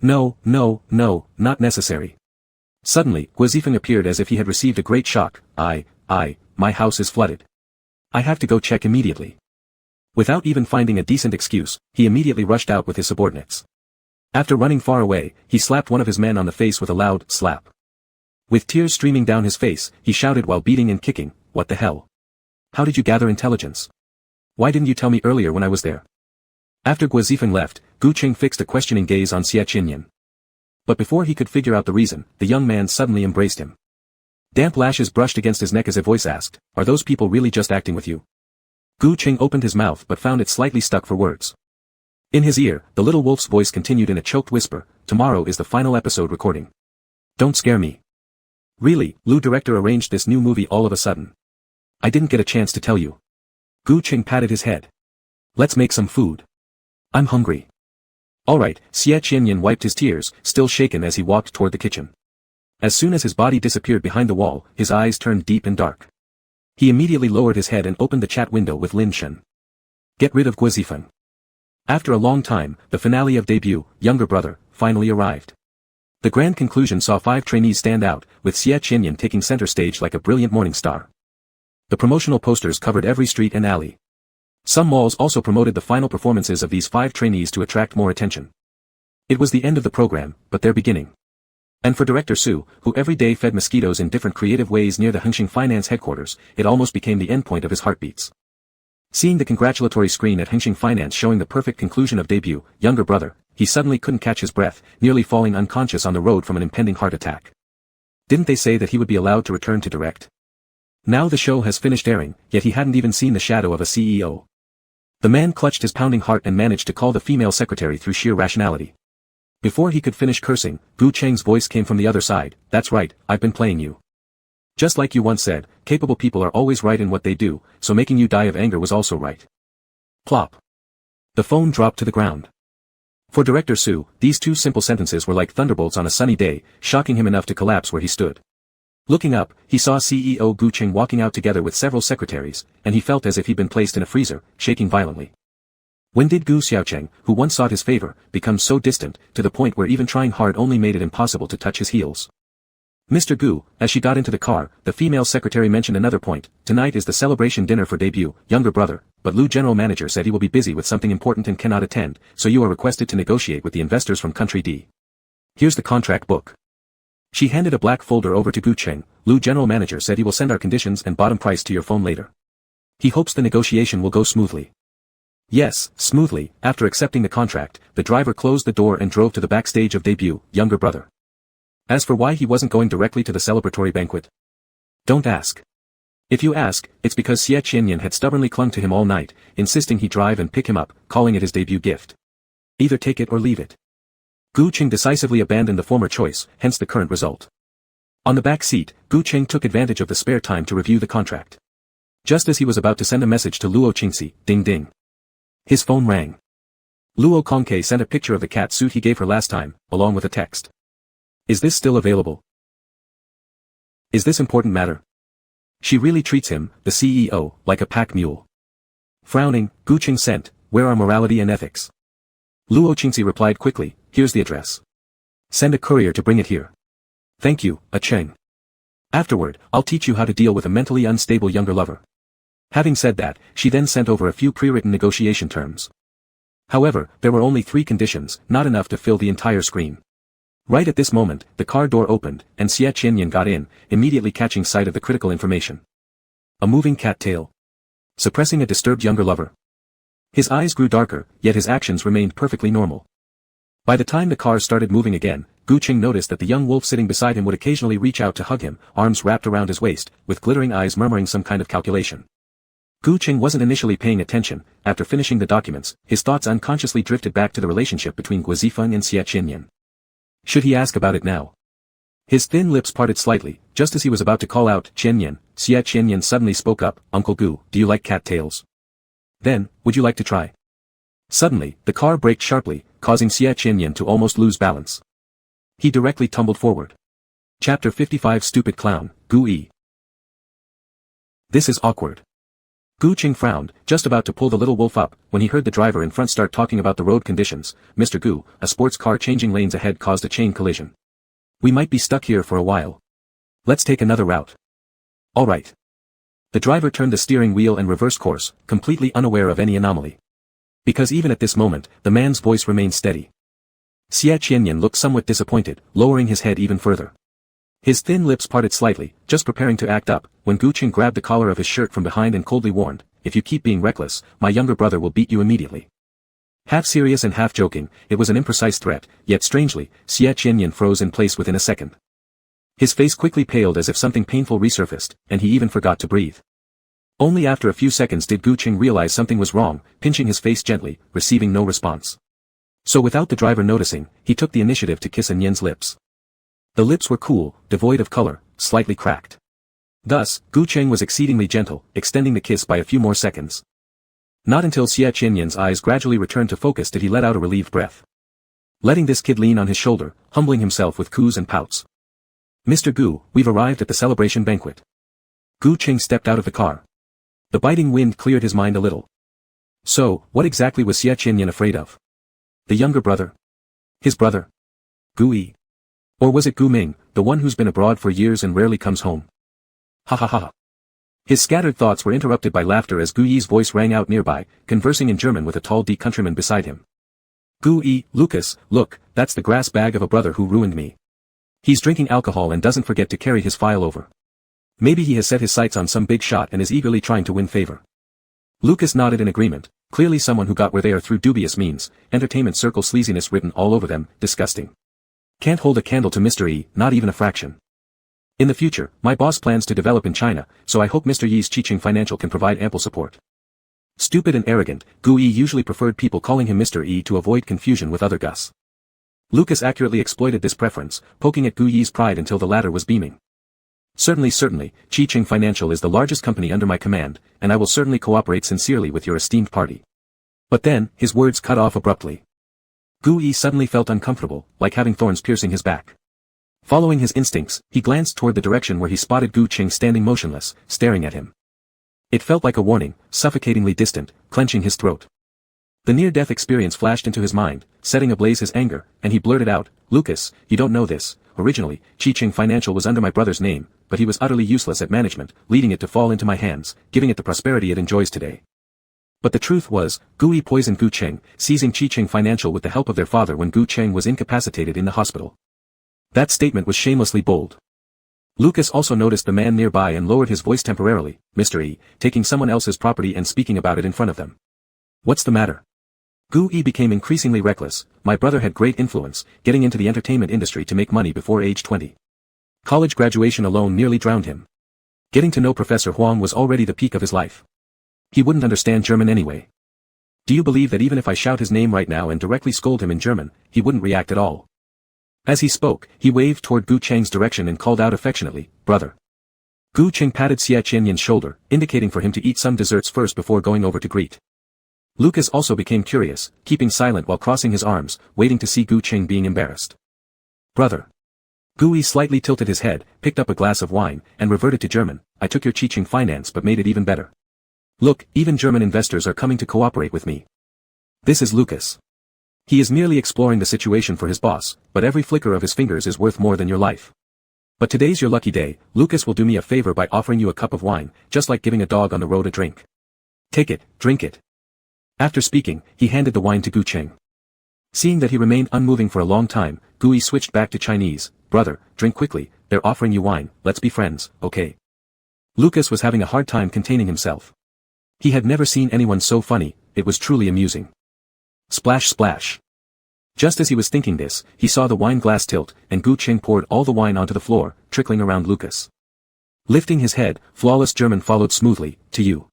No, no, no, not necessary. Suddenly, Guo Zifeng appeared as if he had received a great shock. My house is flooded. I have to go check immediately. Without even finding a decent excuse, he immediately rushed out with his subordinates. After running far away, he slapped one of his men on the face with a loud slap. With tears streaming down his face, he shouted while beating and kicking, what the hell? How did you gather intelligence? Why didn't you tell me earlier when I was there? After Guo Zifeng left, Gu Cheng fixed a questioning gaze on Xie Qianyan. But before he could figure out the reason, the young man suddenly embraced him. Damp lashes brushed against his neck as a voice asked, are those people really just acting with you? Gu Cheng opened his mouth but found it slightly stuck for words. In his ear, the little wolf's voice continued in a choked whisper, tomorrow is the final episode recording. Don't scare me. Really, Lu director arranged this new movie all of a sudden. I didn't get a chance to tell you. Gu Cheng patted his head. Let's make some food. I'm hungry. Alright, Xie Qianyan wiped his tears, still shaken as he walked toward the kitchen. As soon as his body disappeared behind the wall, his eyes turned deep and dark. He immediately lowered his head and opened the chat window with Lin Shen. Get rid of Guo Zifeng. After a long time, the finale of debut, Younger Brother, finally arrived. The grand conclusion saw 5 trainees stand out, with Xie Qianyan taking center stage like a brilliant morning star. The promotional posters covered every street and alley. Some malls also promoted the final performances of these 5 trainees to attract more attention. It was the end of the program, but their beginning. And for Director Su, who every day fed mosquitoes in different creative ways near the Hengxing Finance headquarters, it almost became the endpoint of his heartbeats. Seeing the congratulatory screen at Hengxing Finance showing the perfect conclusion of debut, Younger Brother, he suddenly couldn't catch his breath, nearly falling unconscious on the road from an impending heart attack. Didn't they say that he would be allowed to return to direct? Now the show has finished airing, yet he hadn't even seen the shadow of a CEO. The man clutched his pounding heart and managed to call the female secretary through sheer rationality. Before he could finish cursing, Gu Cheng's voice came from the other side, that's right, I've been playing you. Just like you once said, capable people are always right in what they do, so making you die of anger was also right. Plop. The phone dropped to the ground. For Director Su, these 2 simple sentences were like thunderbolts on a sunny day, shocking him enough to collapse where he stood. Looking up, he saw CEO Gu Cheng walking out together with several secretaries, and he felt as if he'd been placed in a freezer, shaking violently. When did Gu Xiaocheng, who once sought his favor, become so distant, to the point where even trying hard only made it impossible to touch his heels? Mr. Gu, as she got into the car, the female secretary mentioned another point, tonight is the celebration dinner for debut, Younger Brother, but Lu general manager said he will be busy with something important and cannot attend, so you are requested to negotiate with the investors from Country D. Here's the contract book. She handed a black folder over to Gu Cheng. Lu general manager said he will send our conditions and bottom price to your phone later. He hopes the negotiation will go smoothly. Yes, smoothly. After accepting the contract, the driver closed the door and drove to the backstage of debut, Younger Brother. As for why he wasn't going directly to the celebratory banquet, don't ask. If you ask, it's because Xie Qianyan had stubbornly clung to him all night, insisting he drive and pick him up, calling it his debut gift. Either take it or leave it. Gu Qing decisively abandoned the former choice, hence the current result. On the back seat, Gu Qing took advantage of the spare time to review the contract. Just as he was about to send a message to Luo Qingxi, ding ding. His phone rang. Luo Kongke sent a picture of the cat suit he gave her last time, along with a text. Is this still available? Is this important matter? She really treats him, the CEO, like a pack mule. Frowning, Gu Qing sent, where are morality and ethics? Luo Qingxi replied quickly, here's the address. Send a courier to bring it here. Thank you, a Cheng. Afterward, I'll teach you how to deal with a mentally unstable younger lover. Having said that, she then sent over a few pre-written negotiation terms. However, there were only 3 conditions, not enough to fill the entire screen. Right at this moment, the car door opened, and Xie Qianyan got in, immediately catching sight of the critical information. A moving cat tail. Suppressing a disturbed younger lover. His eyes grew darker, yet his actions remained perfectly normal. By the time the car started moving again, Gu Qing noticed that the young wolf sitting beside him would occasionally reach out to hug him, arms wrapped around his waist, with glittering eyes murmuring some kind of calculation. Gu Qing wasn't initially paying attention. After finishing the documents, his thoughts unconsciously drifted back to the relationship between Guo Zifeng and Xie Qianyan. Should he ask about it now? His thin lips parted slightly, just as he was about to call out, Qianyan. Xie Qianyan suddenly spoke up, Uncle Gu, do you like cat tails? Then, would you like to try? Suddenly, the car braked sharply, causing Xie Qianyan to almost lose balance. He directly tumbled forward. Chapter 55 Stupid Clown, Gu Yi. This is awkward. Gu Qing frowned, just about to pull the little wolf up, when he heard the driver in front start talking about the road conditions. Mr. Gu, a sports car changing lanes ahead caused a chain collision. We might be stuck here for a while. Let's take another route. All right. The driver turned the steering wheel and reversed course, completely unaware of any anomaly. Because even at this moment, the man's voice remained steady. Xie Qianyan looked somewhat disappointed, lowering his head even further. His thin lips parted slightly, just preparing to act up, when Gu Qing grabbed the collar of his shirt from behind and coldly warned, if you keep being reckless, my younger brother will beat you immediately. Half serious and half joking, it was an imprecise threat, yet strangely, Xie Qianyan froze in place within a second. His face quickly paled as if something painful resurfaced, and he even forgot to breathe. Only after a few seconds did Gu Qing realize something was wrong, pinching his face gently, receiving no response. So without the driver noticing, he took the initiative to kiss Anyen's lips. The lips were cool, devoid of color, slightly cracked. Thus, Gu Qing was exceedingly gentle, extending the kiss by a few more seconds. Not until Xie Qianyan's eyes gradually returned to focus did he let out a relieved breath. Letting this kid lean on his shoulder, humbling himself with coos and pouts. Mr. Gu, we've arrived at the celebration banquet. Gu Qing stepped out of the car. The biting wind cleared his mind a little. So, what exactly was Xie Qianyan afraid of? The younger brother? His brother? Gu Yi? Or was it Gu Ming, the one who's been abroad for years and rarely comes home? Ha ha ha. His scattered thoughts were interrupted by laughter as Gu Yi's voice rang out nearby, conversing in German with a tall D countryman beside him. Gu Yi, Lucas, look, that's the grass bag of a brother who ruined me. He's drinking alcohol and doesn't forget to carry his file over. Maybe he has set his sights on some big shot and is eagerly trying to win favor. Lucas nodded in agreement, clearly someone who got where they are through dubious means, entertainment circle sleaziness written all over them, disgusting. Can't hold a candle to Mr. Yi, not even a fraction. In the future, my boss plans to develop in China, so I hope Mr. Yi's Chiching Financial can provide ample support. Stupid and arrogant, Gu Yi usually preferred people calling him Mr. Yi to avoid confusion with other Gus. Lucas accurately exploited this preference, poking at Gu Yi's pride until the latter was beaming. Certainly, Chiching Financial is the largest company under my command, and I will certainly cooperate sincerely with your esteemed party. But then, his words cut off abruptly. Gu Yi suddenly felt uncomfortable, like having thorns piercing his back. Following his instincts, he glanced toward the direction where he spotted Gu Qing standing motionless, staring at him. It felt like a warning, suffocatingly distant, clenching his throat. The near-death experience flashed into his mind, setting ablaze his anger, and he blurted out, Lucas, you don't know this, originally, Chiching Financial was under my brother's name, but he was utterly useless at management, leading it to fall into my hands, giving it the prosperity it enjoys today. But the truth was, Gu Yi poisoned Gu Qing, seizing Chiching Financial with the help of their father when Gu Qing was incapacitated in the hospital. That statement was shamelessly bold. Lucas also noticed the man nearby and lowered his voice temporarily, Mr. Yi, taking someone else's property and speaking about it in front of them. What's the matter? Gu Yi became increasingly reckless. My brother had great influence, getting into the entertainment industry to make money before age 20. College graduation alone nearly drowned him. Getting to know Professor Huang was already the peak of his life. He wouldn't understand German anyway. Do you believe that even if I shout his name right now and directly scold him in German, he wouldn't react at all? As he spoke, he waved toward Gu Cheng's direction and called out affectionately, brother. Gu Cheng patted Xie Qianyan's shoulder, indicating for him to eat some desserts first before going over to greet. Lucas also became curious, keeping silent while crossing his arms, waiting to see Gu Cheng being embarrassed. Brother. Gui slightly tilted his head, picked up a glass of wine, and reverted to German. I took your teaching finance but made it even better. Look, even German investors are coming to cooperate with me. This is Lucas. He is merely exploring the situation for his boss, but every flicker of his fingers is worth more than your life. But today's your lucky day. Lucas will do me a favor by offering you a cup of wine, just like giving a dog on the road a drink. Take it, drink it. After speaking, he handed the wine to Gu Cheng. Seeing that he remained unmoving for a long time, Gui switched back to Chinese. Brother, drink quickly, they're offering you wine, let's be friends, okay? Lucas was having a hard time containing himself. He had never seen anyone so funny, it was truly amusing. Splash splash. Just as he was thinking this, he saw the wine glass tilt, and Gu Cheng poured all the wine onto the floor, trickling around Lucas. Lifting his head, flawless German followed smoothly, to you.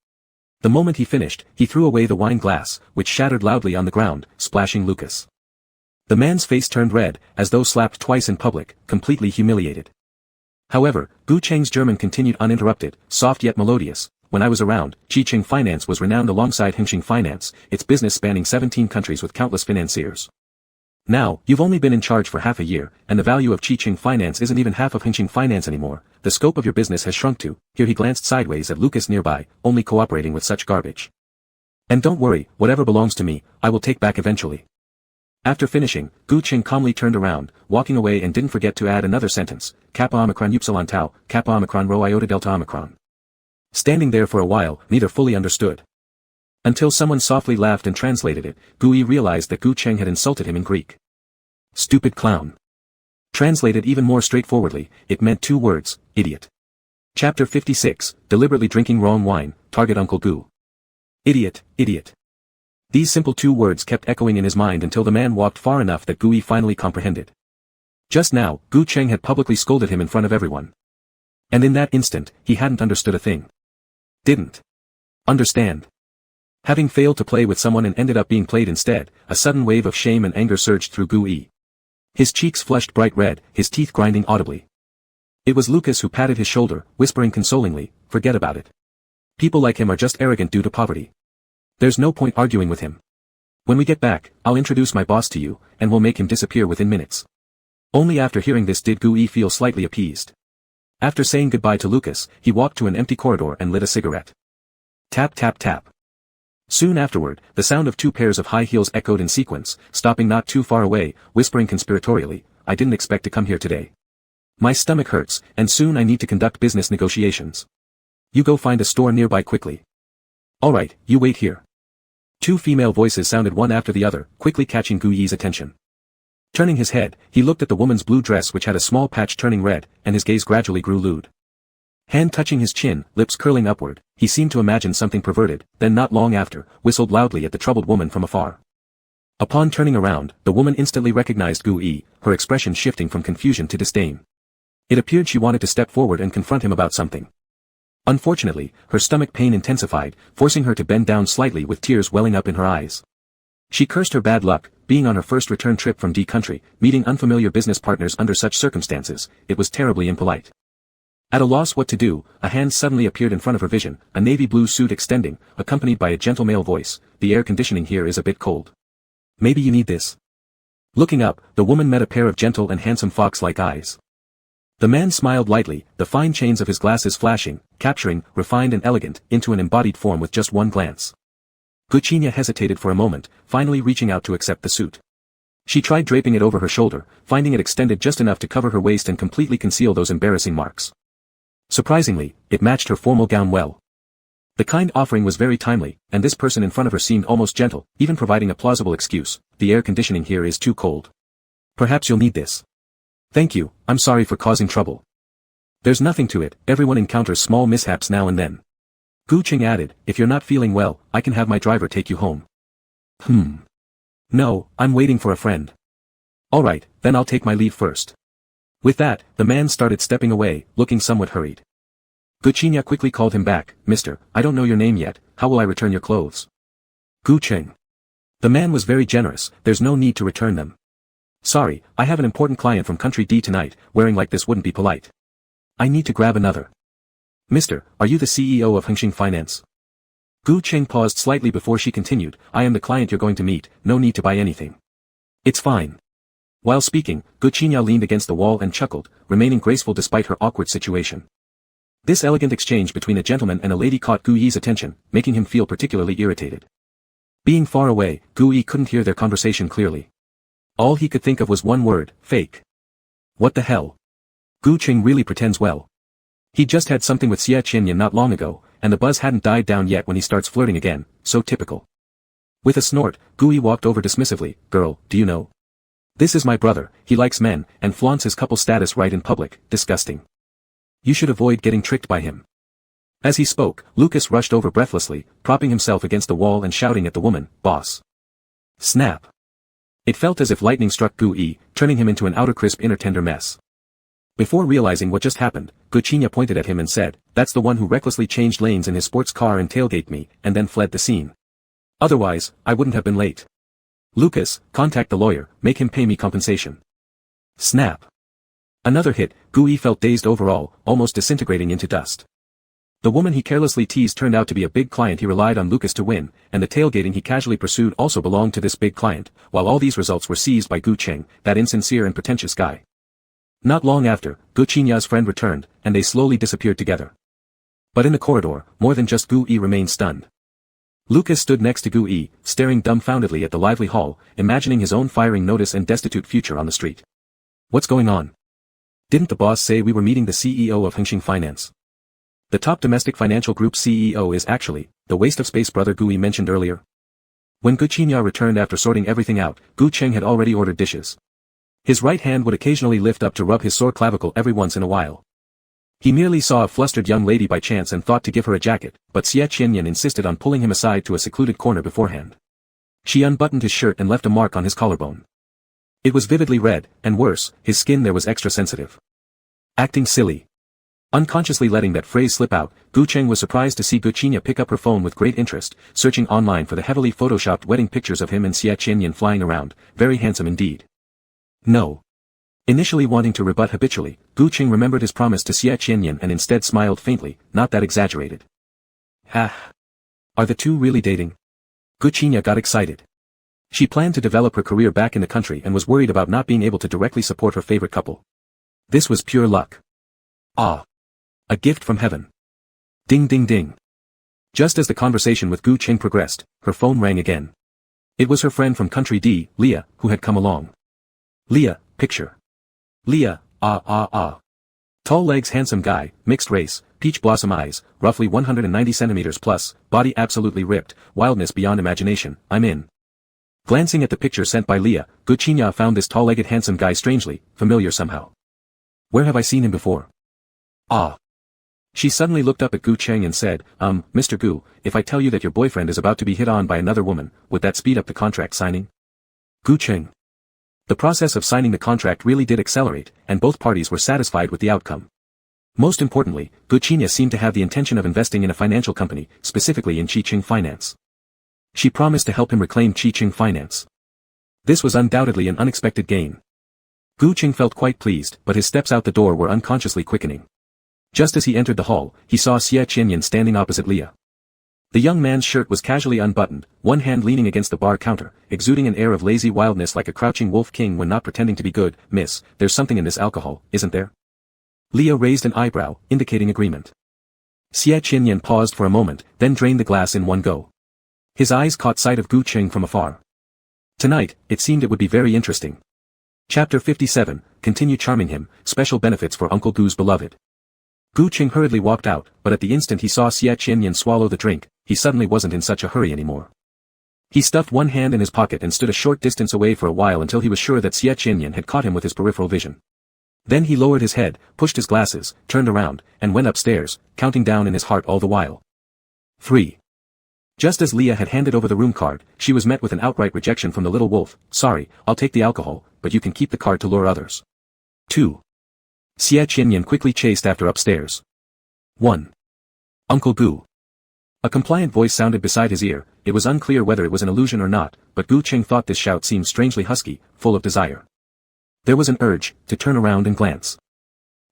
The moment he finished, he threw away the wine glass, which shattered loudly on the ground, splashing Lucas. The man's face turned red, as though slapped twice in public, completely humiliated. However, Gu Cheng's German continued uninterrupted, soft yet melodious. When I was around, Chicheng Finance was renowned alongside Hengqing Finance, its business spanning 17 countries with countless financiers. Now, you've only been in charge for half a year, and the value of Chicheng Finance isn't even half of Hengqing Finance anymore. The scope of your business has shrunk to, here he glanced sideways at Lucas nearby, only cooperating with such garbage. And don't worry, whatever belongs to me, I will take back eventually. After finishing, Gu Cheng calmly turned around, walking away and didn't forget to add another sentence, Kappa Omicron Upsilon Tau, Kappa Omicron Rho Iota Delta Omicron. Standing there for a while, neither fully understood. Until someone softly laughed and translated it, Gui realized that Gu Cheng had insulted him in Greek. Stupid clown. Translated even more straightforwardly, it meant two words, idiot. Chapter 56, Deliberately Drinking Wrong Wine, Target Uncle Gu. Idiot, idiot. These simple two words kept echoing in his mind until the man walked far enough that Gui finally comprehended. Just now, Gu Cheng had publicly scolded him in front of everyone. And in that instant, he hadn't understood a thing. Didn't understand. Having failed to play with someone and ended up being played instead, a sudden wave of shame and anger surged through Gui. His cheeks flushed bright red, his teeth grinding audibly. It was Lucas who patted his shoulder, whispering consolingly, forget about it. People like him are just arrogant due to poverty. There's no point arguing with him. When we get back, I'll introduce my boss to you, and we'll make him disappear within minutes. Only after hearing this did Gui feel slightly appeased. After saying goodbye to Lucas, he walked to an empty corridor and lit a cigarette. Tap tap tap. Soon afterward, the sound of two pairs of high heels echoed in sequence, stopping not too far away, whispering conspiratorially, I didn't expect to come here today. My stomach hurts, and soon I need to conduct business negotiations. You go find a store nearby quickly. Alright, you wait here. Two female voices sounded one after the other, quickly catching Gui's attention. Turning his head, he looked at the woman's blue dress which had a small patch turning red, and his gaze gradually grew lewd. Hand touching his chin, lips curling upward, he seemed to imagine something perverted, then not long after, whistled loudly at the troubled woman from afar. Upon turning around, the woman instantly recognized Gui, her expression shifting from confusion to disdain. It appeared she wanted to step forward and confront him about something. Unfortunately, her stomach pain intensified, forcing her to bend down slightly with tears welling up in her eyes. She cursed her bad luck, being on her first return trip from D country, meeting unfamiliar business partners under such circumstances, it was terribly impolite. At a loss what to do, a hand suddenly appeared in front of her vision, a navy blue suit extending, accompanied by a gentle male voice, the air conditioning here is a bit cold. Maybe you need this. Looking up, the woman met a pair of gentle and handsome fox-like eyes. The man smiled lightly, the fine chains of his glasses flashing, capturing, refined and elegant, into an embodied form with just one glance. Guchinia hesitated for a moment, finally reaching out to accept the suit. She tried draping it over her shoulder, finding it extended just enough to cover her waist and completely conceal those embarrassing marks. Surprisingly, it matched her formal gown well. The kind offering was very timely, and this person in front of her seemed almost gentle, even providing a plausible excuse, the air conditioning here is too cold. Perhaps you'll need this. Thank you, I'm sorry for causing trouble. There's nothing to it, everyone encounters small mishaps now and then. Gu Cheng added, if you're not feeling well, I can have my driver take you home. No, I'm waiting for a friend. Alright, then I'll take my leave first. With that, the man started stepping away, looking somewhat hurried. Guchinia quickly called him back, Mister, I don't know your name yet, how will I return your clothes? Gu Cheng. The man was very generous, there's no need to return them. Sorry, I have an important client from country D tonight, wearing like this wouldn't be polite. I need to grab another. Mister, are you the CEO of Hengxing Finance? Gu Cheng paused slightly before she continued, I am the client you're going to meet, no need to buy anything. It's fine. While speaking, Gu Qinya leaned against the wall and chuckled, remaining graceful despite her awkward situation. This elegant exchange between a gentleman and a lady caught Gu Yi's attention, making him feel particularly irritated. Being far away, Gu Yi couldn't hear their conversation clearly. All he could think of was one word, fake. What the hell? Gu Cheng really pretends well. He just had something with Xie Qianyan not long ago, and the buzz hadn't died down yet when he starts flirting again, so typical. With a snort, Gu Yi walked over dismissively, girl, do you know? This is my brother, he likes men, and flaunts his couple status right in public, disgusting. You should avoid getting tricked by him. As he spoke, Lucas rushed over breathlessly, propping himself against the wall and shouting at the woman, boss. Snap. It felt as if lightning struck Gu Yi, turning him into an outer crisp inner tender mess. Before realizing what just happened, Gu Qinya pointed at him and said, that's the one who recklessly changed lanes in his sports car and tailgated me, and then fled the scene. Otherwise, I wouldn't have been late. Lucas, contact the lawyer, make him pay me compensation. Snap. Another hit, Gu Yi felt dazed overall, almost disintegrating into dust. The woman he carelessly teased turned out to be a big client he relied on Lucas to win, and the tailgating he casually pursued also belonged to this big client, while all these results were seized by Gu Cheng, that insincere and pretentious guy. Not long after, Gu Qinya's friend returned, and they slowly disappeared together. But in the corridor, more than just Gu Yi remained stunned. Lucas stood next to Gu Yi, staring dumbfoundedly at the lively hall, imagining his own firing notice and destitute future on the street. What's going on? Didn't the boss say we were meeting the CEO of Hengxing Finance? The top domestic financial group CEO is actually, the waste of space brother Gu Yi mentioned earlier. When Gu Qinya returned after sorting everything out, Gu Cheng had already ordered dishes. His right hand would occasionally lift up to rub his sore clavicle every once in a while. He merely saw a flustered young lady by chance and thought to give her a jacket, but Xie Qianyan insisted on pulling him aside to a secluded corner beforehand. She unbuttoned his shirt and left a mark on his collarbone. It was vividly red, and worse, his skin there was extra sensitive. Acting silly. Unconsciously letting that phrase slip out, Gu Cheng was surprised to see Gu Qinya pick up her phone with great interest, searching online for the heavily photoshopped wedding pictures of him and Xie Qianyan flying around, very handsome indeed. No. Initially wanting to rebut habitually, Gu Cheng remembered his promise to Xie Qianyan and instead smiled faintly, not that exaggerated. Ha! Are the two really dating? Gu Qinya got excited. She planned to develop her career back in the country and was worried about not being able to directly support her favorite couple. This was pure luck. Ah! A gift from heaven. Ding ding ding. Just as the conversation with Gu Cheng progressed, her phone rang again. It was her friend from country D, Leah, who had come along. Leah, picture. Leah, Tall legs, handsome guy, mixed race, peach blossom eyes, roughly 190 centimeters plus, body absolutely ripped, wildness beyond imagination, I'm in. Glancing at the picture sent by Leah, Gu Qinya found this tall-legged handsome guy strangely familiar somehow. Where have I seen him before? Ah. She suddenly looked up at Gu Cheng and said, Mr. Gu, if I tell you that your boyfriend is about to be hit on by another woman, would that speed up the contract signing? Gu Cheng. The process of signing the contract really did accelerate, and both parties were satisfied with the outcome. Most importantly, Gu Qinya seemed to have the intention of investing in a financial company, specifically in Hengxing Finance. She promised to help him reclaim Hengxing Finance. This was undoubtedly an unexpected gain. Gu Cheng felt quite pleased, but his steps out the door were unconsciously quickening. Just as he entered the hall, he saw Xie Qianyan standing opposite Leah. The young man's shirt was casually unbuttoned, one hand leaning against the bar counter, exuding an air of lazy wildness like a crouching wolf king when not pretending to be good. Miss, there's something in this alcohol, isn't there? Leah raised an eyebrow, indicating agreement. Xie Qianyan paused for a moment, then drained the glass in one go. His eyes caught sight of Gu Cheng from afar. Tonight, it seemed it would be very interesting. Chapter 57, Continue charming him, special benefits for Uncle Gu's beloved. Gu Cheng hurriedly walked out, but at the instant he saw Xie Qianyan swallow the drink, he suddenly wasn't in such a hurry anymore. He stuffed one hand in his pocket and stood a short distance away for a while until he was sure that Xie Qianyan had caught him with his peripheral vision. Then he lowered his head, pushed his glasses, turned around, and went upstairs, counting down in his heart all the while. 3. Just as Leah had handed over the room card, she was met with an outright rejection from the little wolf. Sorry, I'll take the alcohol, but you can keep the card to lure others. 2. Xie Qianyan quickly chased after upstairs. 1. Uncle Gu. A compliant voice sounded beside his ear, it was unclear whether it was an illusion or not, but Gu Cheng thought this shout seemed strangely husky, full of desire. There was an urge to turn around and glance.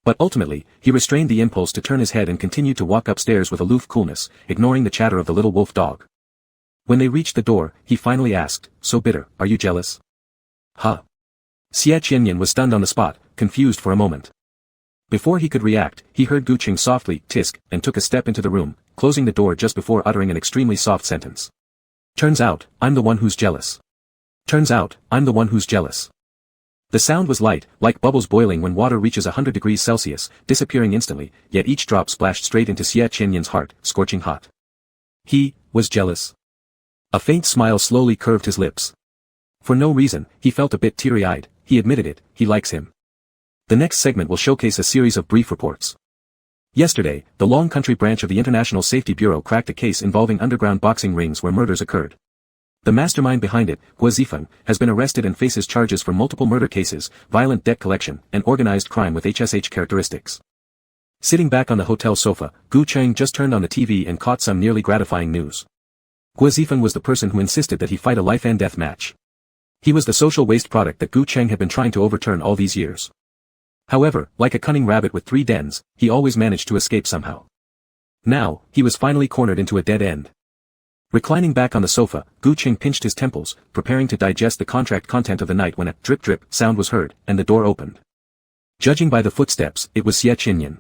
But ultimately, he restrained the impulse to turn his head and continued to walk upstairs with aloof coolness, ignoring the chatter of the little wolf dog. When they reached the door, he finally asked, "So bitter, are you jealous?" Huh? Xie Qianyan was stunned on the spot, confused for a moment. Before he could react, he heard Gu Cheng softly tisk and took a step into the room, closing the door just before uttering an extremely soft sentence. "Turns out, I'm the one who's jealous. Turns out, I'm the one who's jealous." The sound was light, like bubbles boiling when water reaches 100 degrees Celsius, disappearing instantly, yet each drop splashed straight into Xie Qianyan's heart, scorching hot. He was jealous. A faint smile slowly curved his lips. For no reason, he felt a bit teary-eyed. He admitted it, he likes him. The next segment will showcase a series of brief reports. Yesterday, the Long Country branch of the International Safety Bureau cracked a case involving underground boxing rings where murders occurred. The mastermind behind it, Hua Zifeng, has been arrested and faces charges for multiple murder cases, violent debt collection, and organized crime with HSH characteristics. Sitting back on the hotel sofa, Gu Cheng just turned on the TV and caught some nearly gratifying news. Hua Zifeng was the person who insisted that he fight a life-and-death match. He was the social waste product that Gu Cheng had been trying to overturn all these years. However, like a cunning rabbit with 3 dens, he always managed to escape somehow. Now, he was finally cornered into a dead end. Reclining back on the sofa, Gu Cheng pinched his temples, preparing to digest the contract content of the night when a drip-drip sound was heard, and the door opened. Judging by the footsteps, it was Xie Qianyan.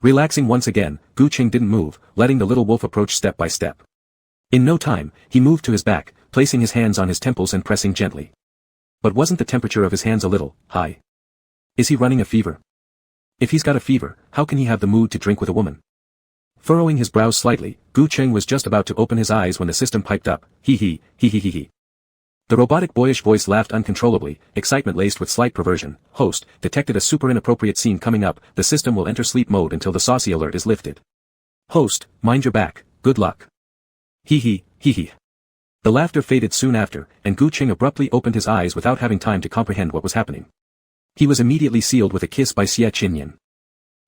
Relaxing once again, Gu Cheng didn't move, letting the little wolf approach step by step. In no time, he moved to his back, placing his hands on his temples and pressing gently. But wasn't the temperature of his hands a little high? Is he running a fever? If he's got a fever, how can he have the mood to drink with a woman? Furrowing his brows slightly, Gu Cheng was just about to open his eyes when the system piped up, hee hee, hee hee hee hee. The robotic boyish voice laughed uncontrollably, excitement laced with slight perversion. Host, detected a super inappropriate scene coming up, the system will enter sleep mode until the saucy alert is lifted. Host, mind your back, good luck. Hee hee, hee hee. The laughter faded soon after, and Gu Cheng abruptly opened his eyes without having time to comprehend what was happening. He was immediately sealed with a kiss by Xie Qianyan.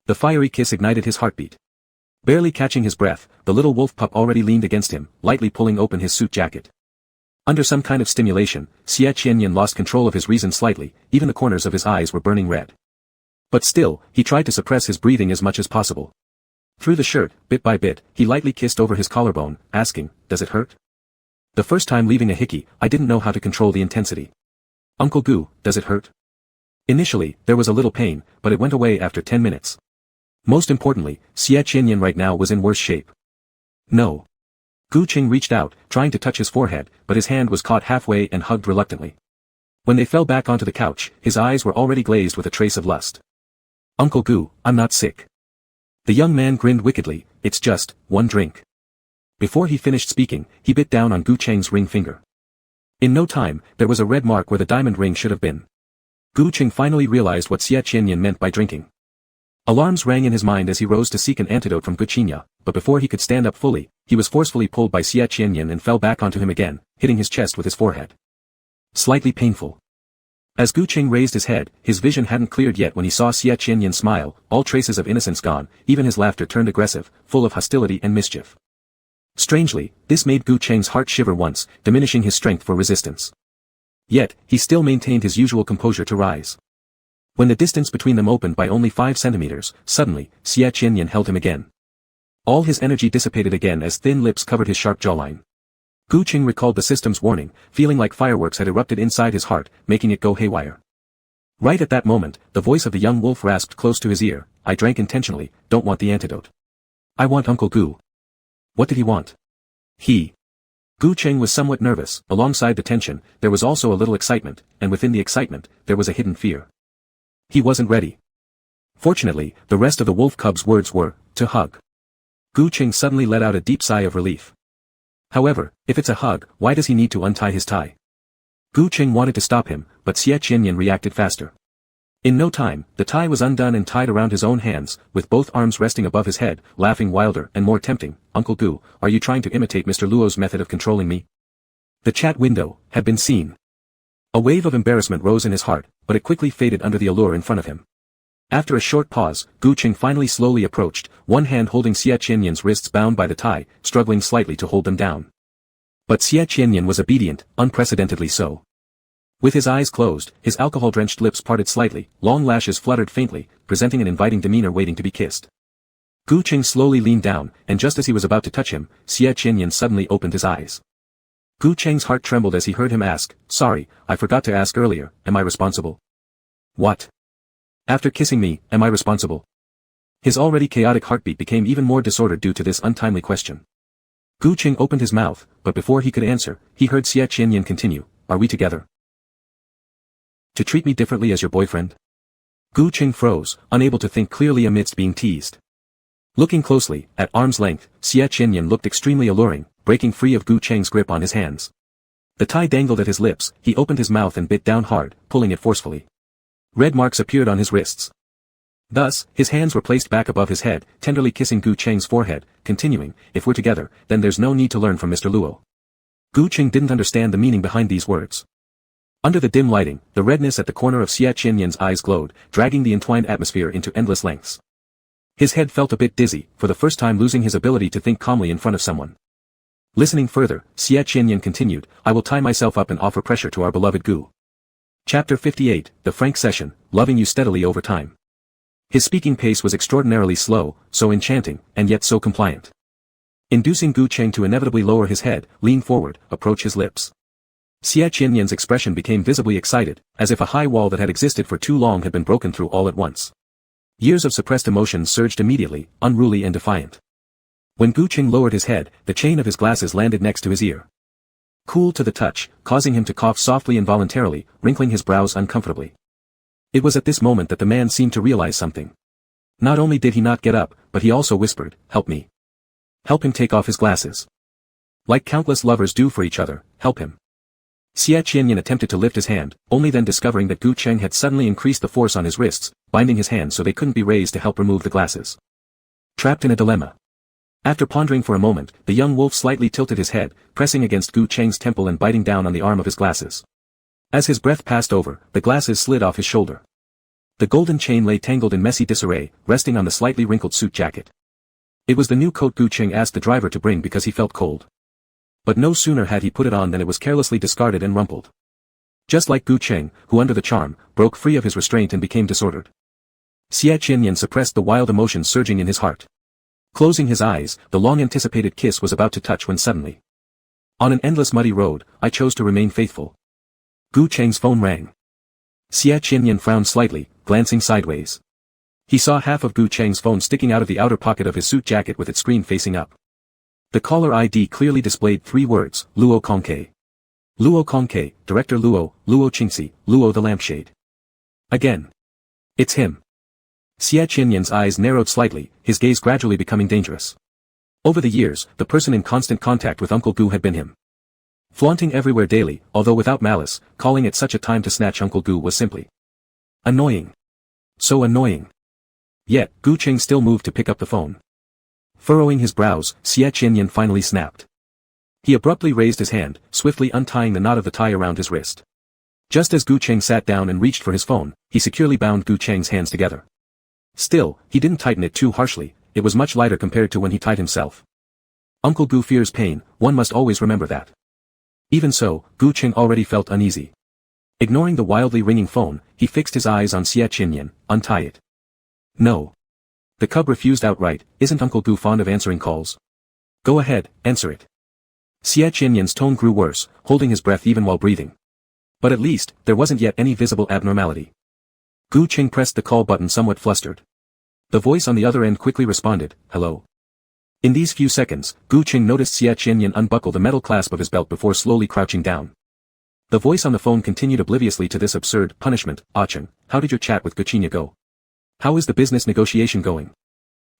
The fiery kiss ignited his heartbeat. Barely catching his breath, the little wolf pup already leaned against him, lightly pulling open his suit jacket. Under some kind of stimulation, Xie Qianyan lost control of his reason slightly, even the corners of his eyes were burning red. But still, he tried to suppress his breathing as much as possible. Through the shirt, bit by bit, he lightly kissed over his collarbone, asking, "Does it hurt?" The first time leaving a hickey, I didn't know how to control the intensity. "Uncle Gu, does it hurt?" Initially, there was a little pain, but it went away after 10 minutes. Most importantly, Xie Qianyan right now was in worse shape. No. Gu Cheng reached out, trying to touch his forehead, but his hand was caught halfway and hugged reluctantly. When they fell back onto the couch, his eyes were already glazed with a trace of lust. "Uncle Gu, I'm not sick." The young man grinned wickedly, "It's just one drink." Before he finished speaking, he bit down on Gu Cheng's ring finger. In no time, there was a red mark where the diamond ring should have been. Gu Cheng finally realized what Xie Qianyan meant by drinking. Alarms rang in his mind as he rose to seek an antidote from Gu Qinya, but before he could stand up fully, he was forcefully pulled by Xie Qianyan and fell back onto him again, hitting his chest with his forehead. Slightly painful. As Gu Cheng raised his head, his vision hadn't cleared yet when he saw Xie Qianyan smile, all traces of innocence gone, even his laughter turned aggressive, full of hostility and mischief. Strangely, this made Gu Cheng's heart shiver once, diminishing his strength for resistance. Yet, he still maintained his usual composure to rise. When the distance between them opened by only 5 centimeters, suddenly, Xie Qianyan held him again. All his energy dissipated again as thin lips covered his sharp jawline. Gu Cheng recalled the system's warning, feeling like fireworks had erupted inside his heart, making it go haywire. Right at that moment, the voice of the young wolf rasped close to his ear, "I drank intentionally, don't want the antidote. I want Uncle Gu." What did he want? Gu Cheng was somewhat nervous. Alongside the tension, there was also a little excitement, and within the excitement, there was a hidden fear. He wasn't ready. Fortunately, the rest of the wolf cub's words were, "to hug." Gu Cheng suddenly let out a deep sigh of relief. However, if it's a hug, why does he need to untie his tie? Gu Cheng wanted to stop him, but Xie Qianyan reacted faster. In no time, the tie was undone and tied around his own hands, with both arms resting above his head, laughing wilder and more tempting. "Uncle Gu, are you trying to imitate Mr. Luo's method of controlling me?" The chat window had been seen. A wave of embarrassment rose in his heart, but it quickly faded under the allure in front of him. After a short pause, Gu Cheng finally slowly approached, one hand holding Xie Qianyan's wrists bound by the tie, struggling slightly to hold them down. But Xie Qianyan was obedient, unprecedentedly so. With his eyes closed, his alcohol-drenched lips parted slightly, long lashes fluttered faintly, presenting an inviting demeanor waiting to be kissed. Gu Qing slowly leaned down, and just as he was about to touch him, Xie Qianyan suddenly opened his eyes. Gu Cheng's heart trembled as he heard him ask, "Sorry, I forgot to ask earlier, am I responsible?" "What? After kissing me, am I responsible?" His already chaotic heartbeat became even more disordered due to this untimely question. Gu Qing opened his mouth, but before he could answer, he heard Xie Qianyan continue, "Are we together? To treat me differently as your boyfriend?" Gu Qing froze, unable to think clearly amidst being teased. Looking closely, at arm's length, Xie Qianyan looked extremely alluring, breaking free of Gu Cheng's grip on his hands. The tie dangled at his lips, he opened his mouth and bit down hard, pulling it forcefully. Red marks appeared on his wrists. Thus, his hands were placed back above his head, tenderly kissing Gu Cheng's forehead, continuing, "If we're together, then there's no need to learn from Mr. Luo." Gu Cheng didn't understand the meaning behind these words. Under the dim lighting, the redness at the corner of Xie Qianyan's eyes glowed, dragging the entwined atmosphere into endless lengths. His head felt a bit dizzy, for the first time losing his ability to think calmly in front of someone. Listening further, Xie Qianyan continued, "I will tie myself up and offer pressure to our beloved Gu." Chapter 58, The Frank Session, Loving You Steadily Over Time. His speaking pace was extraordinarily slow, so enchanting, and yet so compliant. Inducing Gu Cheng to inevitably lower his head, lean forward, approach his lips. Xie Qianyan's expression became visibly excited, as if a high wall that had existed for too long had been broken through all at once. Years of suppressed emotions surged immediately, unruly and defiant. When Gu Cheng lowered his head, the chain of his glasses landed next to his ear. Cool to the touch, causing him to cough softly involuntarily, wrinkling his brows uncomfortably. It was at this moment that the man seemed to realize something. Not only did he not get up, but he also whispered, "Help me." Help him take off his glasses. Like countless lovers do for each other, help him. Xie Qianyan attempted to lift his hand, only then discovering that Gu Cheng had suddenly increased the force on his wrists, binding his hands so they couldn't be raised to help remove the glasses. Trapped in a dilemma. After pondering for a moment, the young wolf slightly tilted his head, pressing against Gu Cheng's temple and biting down on the arm of his glasses. As his breath passed over, the glasses slid off his shoulder. The golden chain lay tangled in messy disarray, resting on the slightly wrinkled suit jacket. It was the new coat Gu Cheng asked the driver to bring because he felt cold. But no sooner had he put it on than it was carelessly discarded and rumpled. Just like Gu Cheng, who under the charm, broke free of his restraint and became disordered. Xie Qianyan suppressed the wild emotions surging in his heart. Closing his eyes, the long-anticipated kiss was about to touch when suddenly. On an endless muddy road, I chose to remain faithful. Gu Cheng's phone rang. Xie Qianyan frowned slightly, glancing sideways. He saw half of Gu Cheng's phone sticking out of the outer pocket of his suit jacket with its screen facing up. The caller ID clearly displayed 3 words, Luo Kongke. Luo Kongke, Director Luo, Luo Qingxi, Luo the Lampshade. Again. It's him. Xie Qianyan's eyes narrowed slightly, his gaze gradually becoming dangerous. Over the years, the person in constant contact with Uncle Gu had been him. Flaunting everywhere daily, although without malice, calling at such a time to snatch Uncle Gu was simply annoying. So annoying. Yet, Gu Cheng still moved to pick up the phone. Furrowing his brows, Xie Qianyan finally snapped. He abruptly raised his hand, swiftly untying the knot of the tie around his wrist. Just as Gu Cheng sat down and reached for his phone, he securely bound Gu Cheng's hands together. Still, he didn't tighten it too harshly, it was much lighter compared to when he tied himself. Uncle Gu fears pain, one must always remember that. Even so, Gu Cheng already felt uneasy. Ignoring the wildly ringing phone, he fixed his eyes on Xie Qianyan, "Untie it." "No." The cub refused outright, "Isn't Uncle Gu fond of answering calls?" "Go ahead, answer it." Xie Qianyan's tone grew worse, holding his breath even while breathing. But at least, there wasn't yet any visible abnormality. Gu Cheng pressed the call button somewhat flustered. The voice on the other end quickly responded, "Hello." In these few seconds, Gu Cheng noticed Xie Qianyan unbuckle the metal clasp of his belt before slowly crouching down. The voice on the phone continued obliviously to this absurd punishment, "Ah Cheng, how did your chat with Guqinya go? How is the business negotiation going?"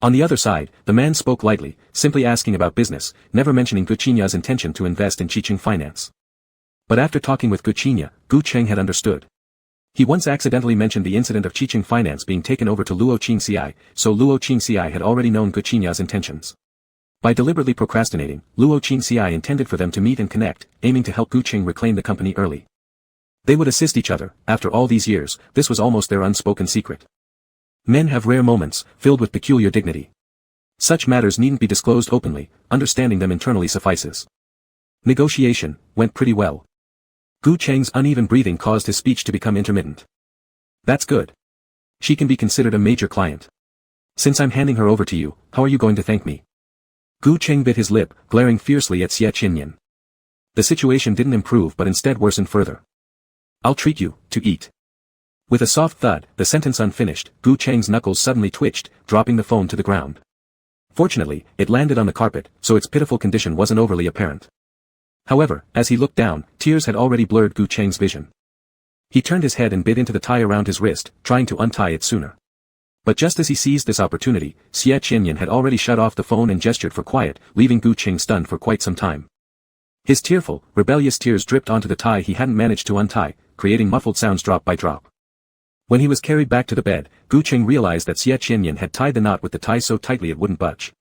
On the other side, the man spoke lightly, simply asking about business, never mentioning Guqinya's intention to invest in Qiqing finance. But after talking with Guqinya, Gu Cheng had understood. He once accidentally mentioned the incident of Qiqing finance being taken over to Luo Qingxi, so Luo Qingxi had already known Guqinya's intentions. By deliberately procrastinating, Luo Qingxi intended for them to meet and connect, aiming to help Gu Cheng reclaim the company early. They would assist each other, after all these years, this was almost their unspoken secret. Men have rare moments, filled with peculiar dignity. Such matters needn't be disclosed openly, understanding them internally suffices. Negotiation went pretty well. Gu Cheng's uneven breathing caused his speech to become intermittent. That's good. She can be considered a major client. Since I'm handing her over to you, how are you going to thank me? Gu Cheng bit his lip, glaring fiercely at Xie Qinyan. The situation didn't improve but instead worsened further. I'll treat you to eat. With a soft thud, the sentence unfinished, Gu Cheng's knuckles suddenly twitched, dropping the phone to the ground. Fortunately, it landed on the carpet, so its pitiful condition wasn't overly apparent. However, as he looked down, tears had already blurred Gu Cheng's vision. He turned his head and bit into the tie around his wrist, trying to untie it sooner. But just as he seized this opportunity, Xie Qinyan had already shut off the phone and gestured for quiet, leaving Gu Cheng stunned for quite some time. His tearful, rebellious tears dripped onto the tie he hadn't managed to untie, creating muffled sounds drop by drop. When he was carried back to the bed, Gu Cheng realized that Xie Qinyan had tied the knot with the tie so tightly it wouldn't budge.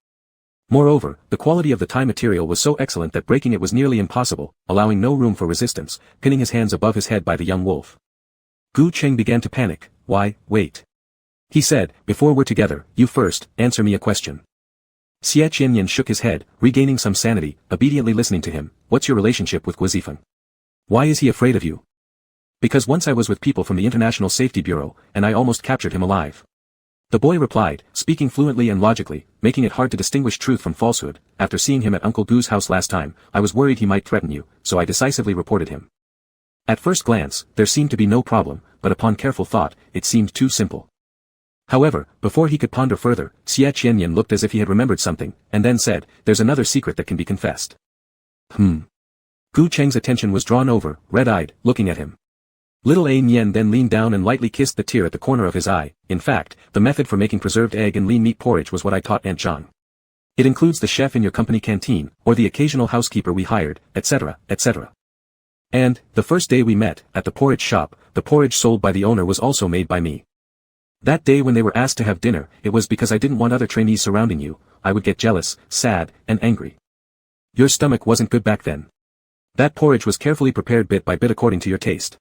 Moreover, the quality of the tie material was so excellent that breaking it was nearly impossible, allowing no room for resistance, pinning his hands above his head by the young wolf. Gu Cheng began to panic. Why, wait. He said, before we're together, you first, answer me a question. Xie Qinyan shook his head, regaining some sanity, obediently listening to him. What's your relationship with Guizifeng? Why is he afraid of you? Because once I was with people from the International Safety Bureau, and I almost captured him alive. The boy replied, speaking fluently and logically, making it hard to distinguish truth from falsehood. After seeing him at Uncle Gu's house last time, I was worried he might threaten you, so I decisively reported him. At first glance, there seemed to be no problem, but upon careful thought, it seemed too simple. However, before he could ponder further, Xie Qinyan looked as if he had remembered something, and then said, there's another secret that can be confessed. Gu Cheng's attention was drawn over, red-eyed, looking at him. Little A Nian then leaned down and lightly kissed the tear at the corner of his eye. In fact, the method for making preserved egg and lean meat porridge was what I taught Aunt Zhang. It includes the chef in your company canteen, or the occasional housekeeper we hired, etc., etc. And, the first day we met, at the porridge shop, the porridge sold by the owner was also made by me. That day when they were asked to have dinner, it was because I didn't want other trainees surrounding you. I would get jealous, sad, and angry. Your stomach wasn't good back then. That porridge was carefully prepared bit by bit according to your taste.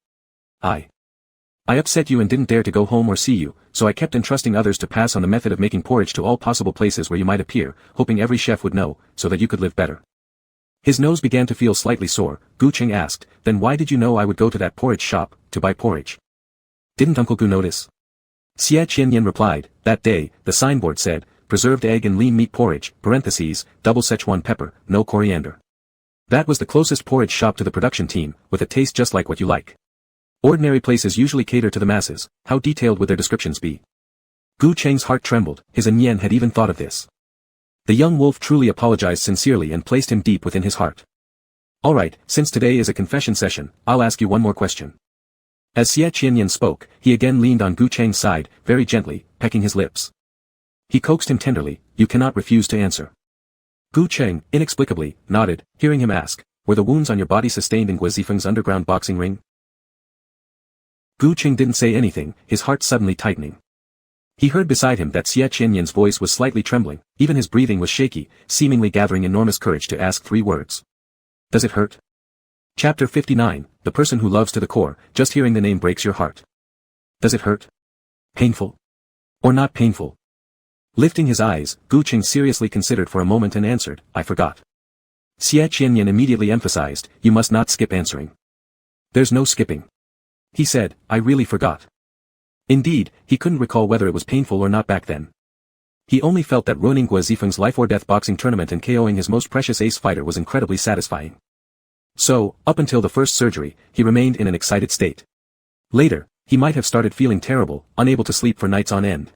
I upset you and didn't dare to go home or see you, so I kept entrusting others to pass on the method of making porridge to all possible places where you might appear, hoping every chef would know, so that you could live better. His nose began to feel slightly sore. Gu Cheng asked, then why did you know I would go to that porridge shop, to buy porridge? Didn't Uncle Gu notice? Xie Qinyan replied, that day, the signboard said, preserved egg and lean meat porridge, parentheses, double Szechuan pepper, no coriander. That was the closest porridge shop to the production team, with a taste just like what you like. Ordinary places usually cater to the masses. How detailed would their descriptions be? Gu Cheng's heart trembled. His Nian had even thought of this. The young wolf truly apologized sincerely and placed him deep within his heart. Alright, since today is a confession session, I'll ask you one more question. As Xie Qinyan spoke, he again leaned on Gu Cheng's side, very gently, pecking his lips. He coaxed him tenderly, you cannot refuse to answer. Gu Cheng, inexplicably, nodded, hearing him ask, were the wounds on your body sustained in Guizifeng's underground boxing ring? Gu Cheng didn't say anything, his heart suddenly tightening. He heard beside him that Xie Qinyan's voice was slightly trembling, even his breathing was shaky, seemingly gathering enormous courage to ask 3 words. Does it hurt? Chapter 59, The Person Who Loves to the Core, just hearing the name breaks your heart. Does it hurt? Painful? Or not painful? Lifting his eyes, Gu Cheng seriously considered for a moment and answered, I forgot. Xie Qinyan immediately emphasized, you must not skip answering. There's no skipping. He said, I really forgot. Indeed, he couldn't recall whether it was painful or not back then. He only felt that ruining Guizifeng's life-or-death boxing tournament and KOing his most precious ace fighter was incredibly satisfying. So, up until the first surgery, he remained in an excited state. Later, he might have started feeling terrible, unable to sleep for nights on end.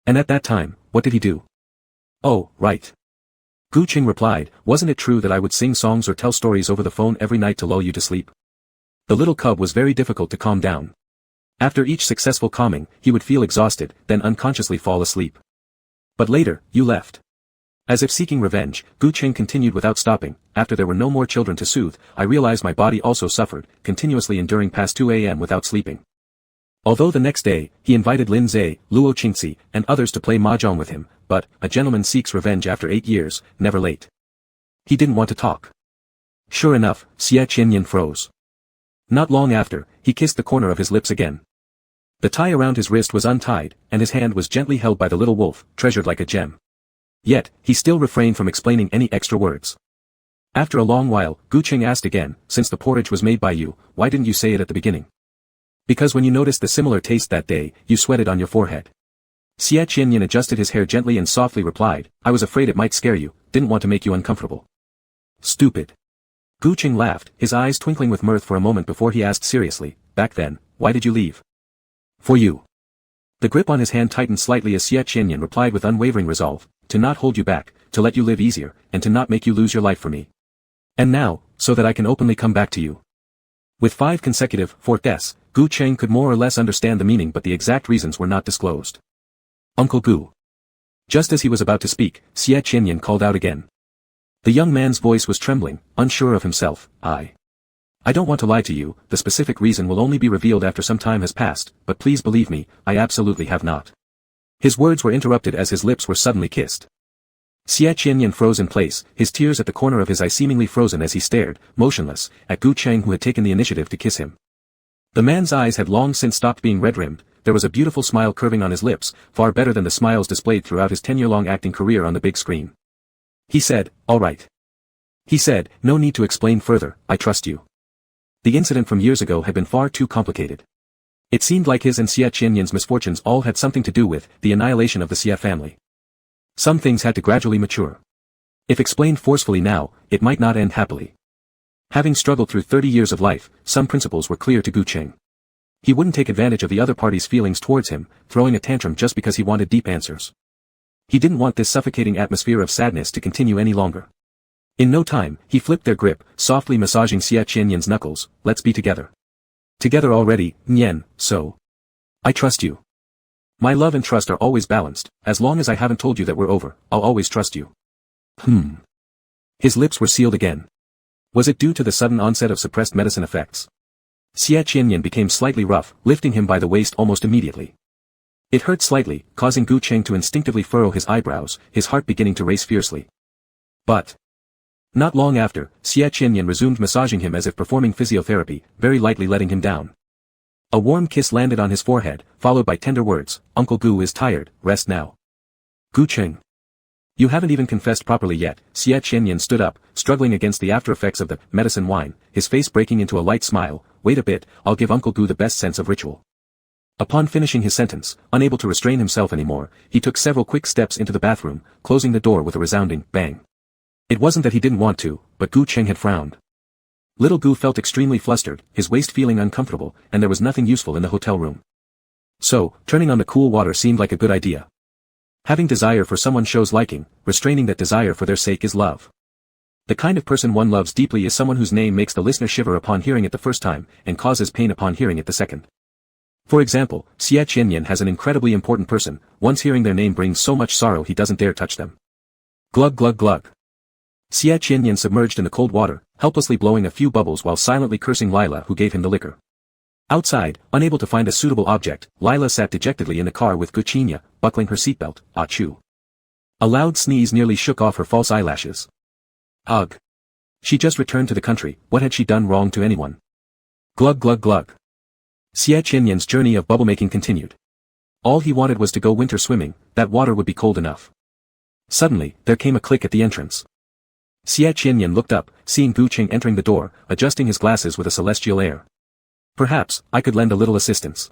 And at that time, what did he do? Oh, right. Gu Cheng replied, wasn't it true that I would sing songs or tell stories over the phone every night to lull you to sleep? The little cub was very difficult to calm down. After each successful calming, he would feel exhausted, then unconsciously fall asleep. But later, you left. As if seeking revenge, Gu Cheng continued without stopping, after there were no more children to soothe, I realized my body also suffered, continuously enduring past 2 a.m. without sleeping. Although the next day, he invited Lin Zhe, Luo Qingxi, and others to play mahjong with him, but, a gentleman seeks revenge after 8 years, never late. He didn't want to talk. Sure enough, Xie Qinyan froze. Not long after, he kissed the corner of his lips again. The tie around his wrist was untied, and his hand was gently held by the little wolf, treasured like a gem. Yet, he still refrained from explaining any extra words. After a long while, Gu Qing asked again, since the porridge was made by you, why didn't you say it at the beginning? Because when you noticed the similar taste that day, you sweated on your forehead. Xie Qianyan adjusted his hair gently and softly replied, I was afraid it might scare you, didn't want to make you uncomfortable. Stupid. Gu Qing laughed, his eyes twinkling with mirth for a moment before he asked seriously, back then, why did you leave? For you. The grip on his hand tightened slightly as Xie Qianyan replied with unwavering resolve, to not hold you back, to let you live easier, and to not make you lose your life for me. And now, so that I can openly come back to you. With 5 consecutive fortes, Gu Qing could more or less understand the meaning but the exact reasons were not disclosed. Uncle Gu. Just as he was about to speak, Xie Qianyan called out again. The young man's voice was trembling, unsure of himself, I don't want to lie to you, the specific reason will only be revealed after some time has passed, but please believe me, I absolutely have not. His words were interrupted as his lips were suddenly kissed. Xie Qianyan froze in place, his tears at the corner of his eye seemingly frozen as he stared, motionless, at Gu Qing who had taken the initiative to kiss him. The man's eyes had long since stopped being red-rimmed, there was a beautiful smile curving on his lips, far better than the smiles displayed throughout his 10-year-long acting career on the big screen. He said, all right. He said, no need to explain further, I trust you. The incident from years ago had been far too complicated. It seemed like his and Xie Qianyan's misfortunes all had something to do with the annihilation of the Xie family. Some things had to gradually mature. If explained forcefully now, it might not end happily. Having struggled through 30 years of life, some principles were clear to Gu Qing. He wouldn't take advantage of the other party's feelings towards him, throwing a tantrum just because he wanted deep answers. He didn't want this suffocating atmosphere of sadness to continue any longer. In no time, he flipped their grip, softly massaging Xie Qianyan's knuckles, let's be together. Together already, Nian, so. I trust you. My love and trust are always balanced, as long as I haven't told you that we're over, I'll always trust you. His lips were sealed again. Was it due to the sudden onset of suppressed medicine effects? Xie Qianyan became slightly rough, lifting him by the waist almost immediately. It hurt slightly, causing Gu Qing to instinctively furrow his eyebrows, his heart beginning to race fiercely. But not long after, Xie Qianyan resumed massaging him as if performing physiotherapy, very lightly letting him down. A warm kiss landed on his forehead, followed by tender words, Uncle Gu is tired, rest now. Gu Qing. You haven't even confessed properly yet. Xie Qianyan stood up, struggling against the after-effects of the medicine wine, his face breaking into a light smile, wait a bit, I'll give Uncle Gu the best sense of ritual. Upon finishing his sentence, unable to restrain himself anymore, he took several quick steps into the bathroom, closing the door with a resounding bang. It wasn't that he didn't want to, but Gu Qing had frowned. Little Gu felt extremely flustered, his waist feeling uncomfortable, and there was nothing useful in the hotel room. So, turning on the cool water seemed like a good idea. Having desire for someone shows liking, restraining that desire for their sake is love. The kind of person one loves deeply is someone whose name makes the listener shiver upon hearing it the first time, and causes pain upon hearing it the second. For example, Xie Qianyan has an incredibly important person, once hearing their name brings so much sorrow he doesn't dare touch them. Glug glug glug. Xie Qianyan submerged in the cold water, helplessly blowing a few bubbles while silently cursing Lila who gave him the liquor. Outside, unable to find a suitable object, Lila sat dejectedly in the car with Gu Qing, buckling her seatbelt, achoo. A loud sneeze nearly shook off her false eyelashes. Ugh. She just returned to the country, what had she done wrong to anyone? Glug glug glug. Xie Qianyan's journey of bubble-making continued. All he wanted was to go winter swimming, that water would be cold enough. Suddenly, there came a click at the entrance. Xie Qianyan looked up, seeing Gu Qing entering the door, adjusting his glasses with a celestial air. Perhaps, I could lend a little assistance.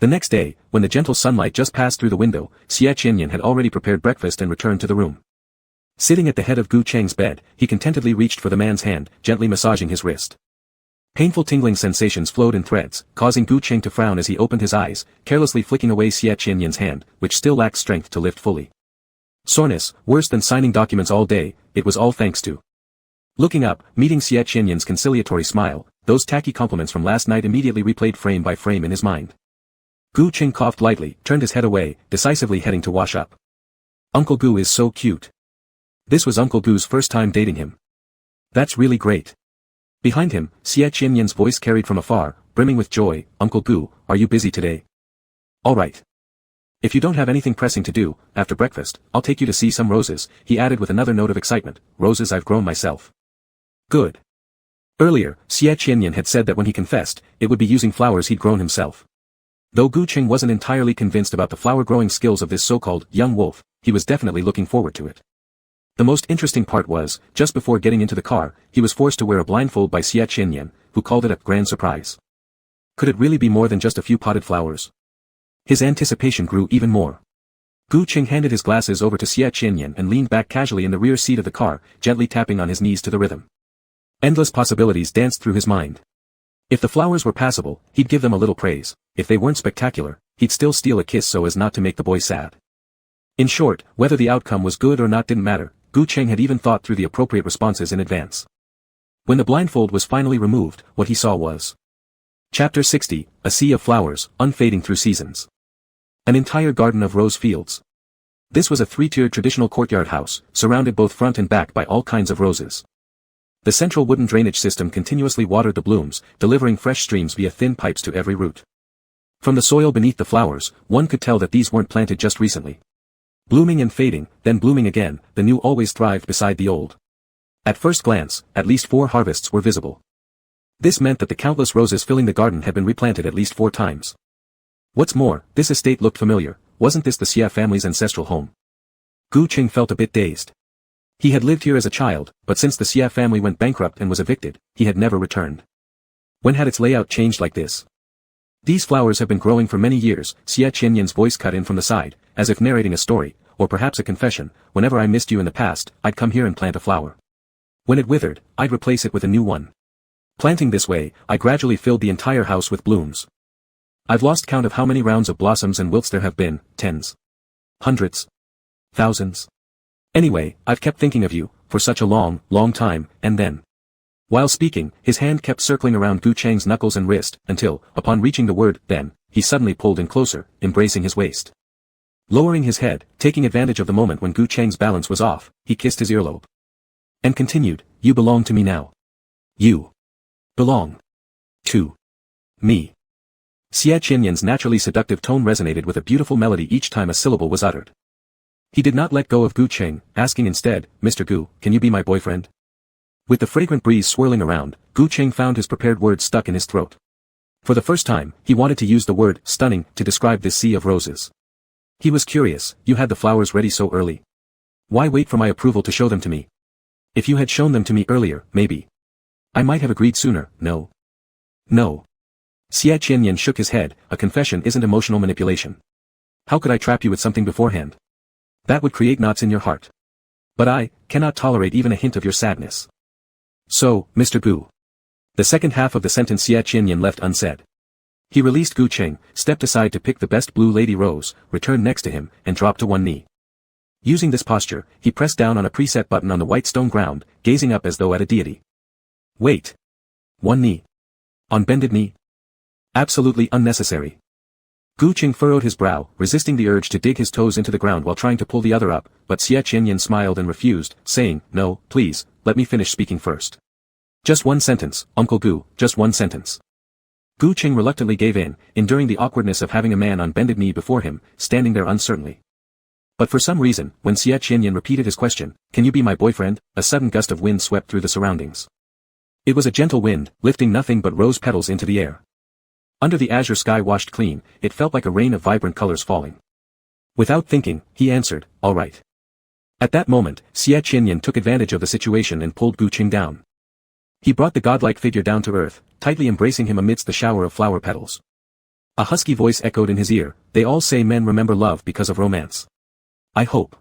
The next day, when the gentle sunlight just passed through the window, Xie Qianyan had already prepared breakfast and returned to the room. Sitting at the head of Gu Qing's bed, he contentedly reached for the man's hand, gently massaging his wrist. Painful tingling sensations flowed in threads, causing Gu Qing to frown as he opened his eyes, carelessly flicking away Xie Qianyan's hand, which still lacked strength to lift fully. Soreness, worse than signing documents all day, it was all thanks to. Looking up, meeting Xie Qianyan's conciliatory smile, those tacky compliments from last night immediately replayed frame by frame in his mind. Gu Qing coughed lightly, turned his head away, decisively heading to wash up. Uncle Gu is so cute. This was Uncle Gu's first time dating him. That's really great. Behind him, Xie Qianyan's voice carried from afar, brimming with joy, Uncle Gu, are you busy today? All right. If you don't have anything pressing to do, after breakfast, I'll take you to see some roses, he added with another note of excitement, roses I've grown myself. Good. Earlier, Xie Qianyan had said that when he confessed, it would be using flowers he'd grown himself. Though Gu Qing wasn't entirely convinced about the flower-growing skills of this so-called young wolf, he was definitely looking forward to it. The most interesting part was, just before getting into the car, he was forced to wear a blindfold by Xia Qianyan, who called it a grand surprise. Could it really be more than just a few potted flowers? His anticipation grew even more. Gu Qing handed his glasses over to Xia Qianyan and leaned back casually in the rear seat of the car, gently tapping on his knees to the rhythm. Endless possibilities danced through his mind. If the flowers were passable, he'd give them a little praise. If they weren't spectacular, he'd still steal a kiss so as not to make the boy sad. In short, whether the outcome was good or not didn't matter. Gu Qing had even thought through the appropriate responses in advance. When the blindfold was finally removed, what he saw was Chapter 60, A Sea of Flowers, Unfading Through Seasons. An entire garden of rose fields. This was a three-tiered traditional courtyard house, surrounded both front and back by all kinds of roses. The central wooden drainage system continuously watered the blooms, delivering fresh streams via thin pipes to every root. From the soil beneath the flowers, one could tell that these weren't planted just recently. Blooming and fading, then blooming again, the new always thrived beside the old. At first glance, at least 4 harvests were visible. This meant that the countless roses filling the garden had been replanted at least 4 times. What's more, this estate looked familiar. Wasn't this the Xia family's ancestral home? Gu Qing felt a bit dazed. He had lived here as a child, but since the Xia family went bankrupt and was evicted, he had never returned. When had its layout changed like this? These flowers have been growing for many years, Xia Qianyan's voice cut in from the side, as if narrating a story, or perhaps a confession. Whenever I missed you in the past, I'd come here and plant a flower. When it withered, I'd replace it with a new one. Planting this way, I gradually filled the entire house with blooms. I've lost count of how many rounds of blossoms and wilts there have been, tens. Hundreds. Thousands. Anyway, I've kept thinking of you, for such a long, long time, and then. While speaking, his hand kept circling around Gu Cheng's knuckles and wrist, until, upon reaching the word, then, he suddenly pulled in closer, embracing his waist. Lowering his head, taking advantage of the moment when Gu Cheng's balance was off, he kissed his earlobe. And continued, you belong to me now. You belong to me. Xia Qianyan's naturally seductive tone resonated with a beautiful melody each time a syllable was uttered. He did not let go of Gu Qing, asking instead, Mr. Gu, can you be my boyfriend? With the fragrant breeze swirling around, Gu Qing found his prepared words stuck in his throat. For the first time, he wanted to use the word, stunning, to describe this sea of roses. He was curious, you had the flowers ready so early. Why wait for my approval to show them to me? If you had shown them to me earlier, maybe. I might have agreed sooner, no. No. Xia Qianyan shook his head, a confession isn't emotional manipulation. How could I trap you with something beforehand? That would create knots in your heart. But I cannot tolerate even a hint of your sadness. So, Mr. Gu. The second half of the sentence Xia Qianyan left unsaid. He released Gu Qing, stepped aside to pick the best blue lady rose, returned next to him, and dropped to one knee. Using this posture, he pressed down on a preset button on the white stone ground, gazing up as though at a deity. Wait. One knee. On bended knee? Absolutely unnecessary. Gu Qing furrowed his brow, resisting the urge to dig his toes into the ground while trying to pull the other up, but Xia Qianyan smiled and refused, saying, no, please, let me finish speaking first. Just one sentence, Uncle Gu, just one sentence. Gu Qing reluctantly gave in, enduring the awkwardness of having a man on bended knee before him, standing there uncertainly. But for some reason, when Xia Qianyan repeated his question, can you be my boyfriend, a sudden gust of wind swept through the surroundings. It was a gentle wind, lifting nothing but rose petals into the air. Under the azure sky washed clean, it felt like a rain of vibrant colors falling. Without thinking, he answered, all right. At that moment, Xia Qianyan took advantage of the situation and pulled Gu Qing down. He brought the godlike figure down to earth, tightly embracing him amidst the shower of flower petals. A husky voice echoed in his ear, they all say men remember love because of romance. I hope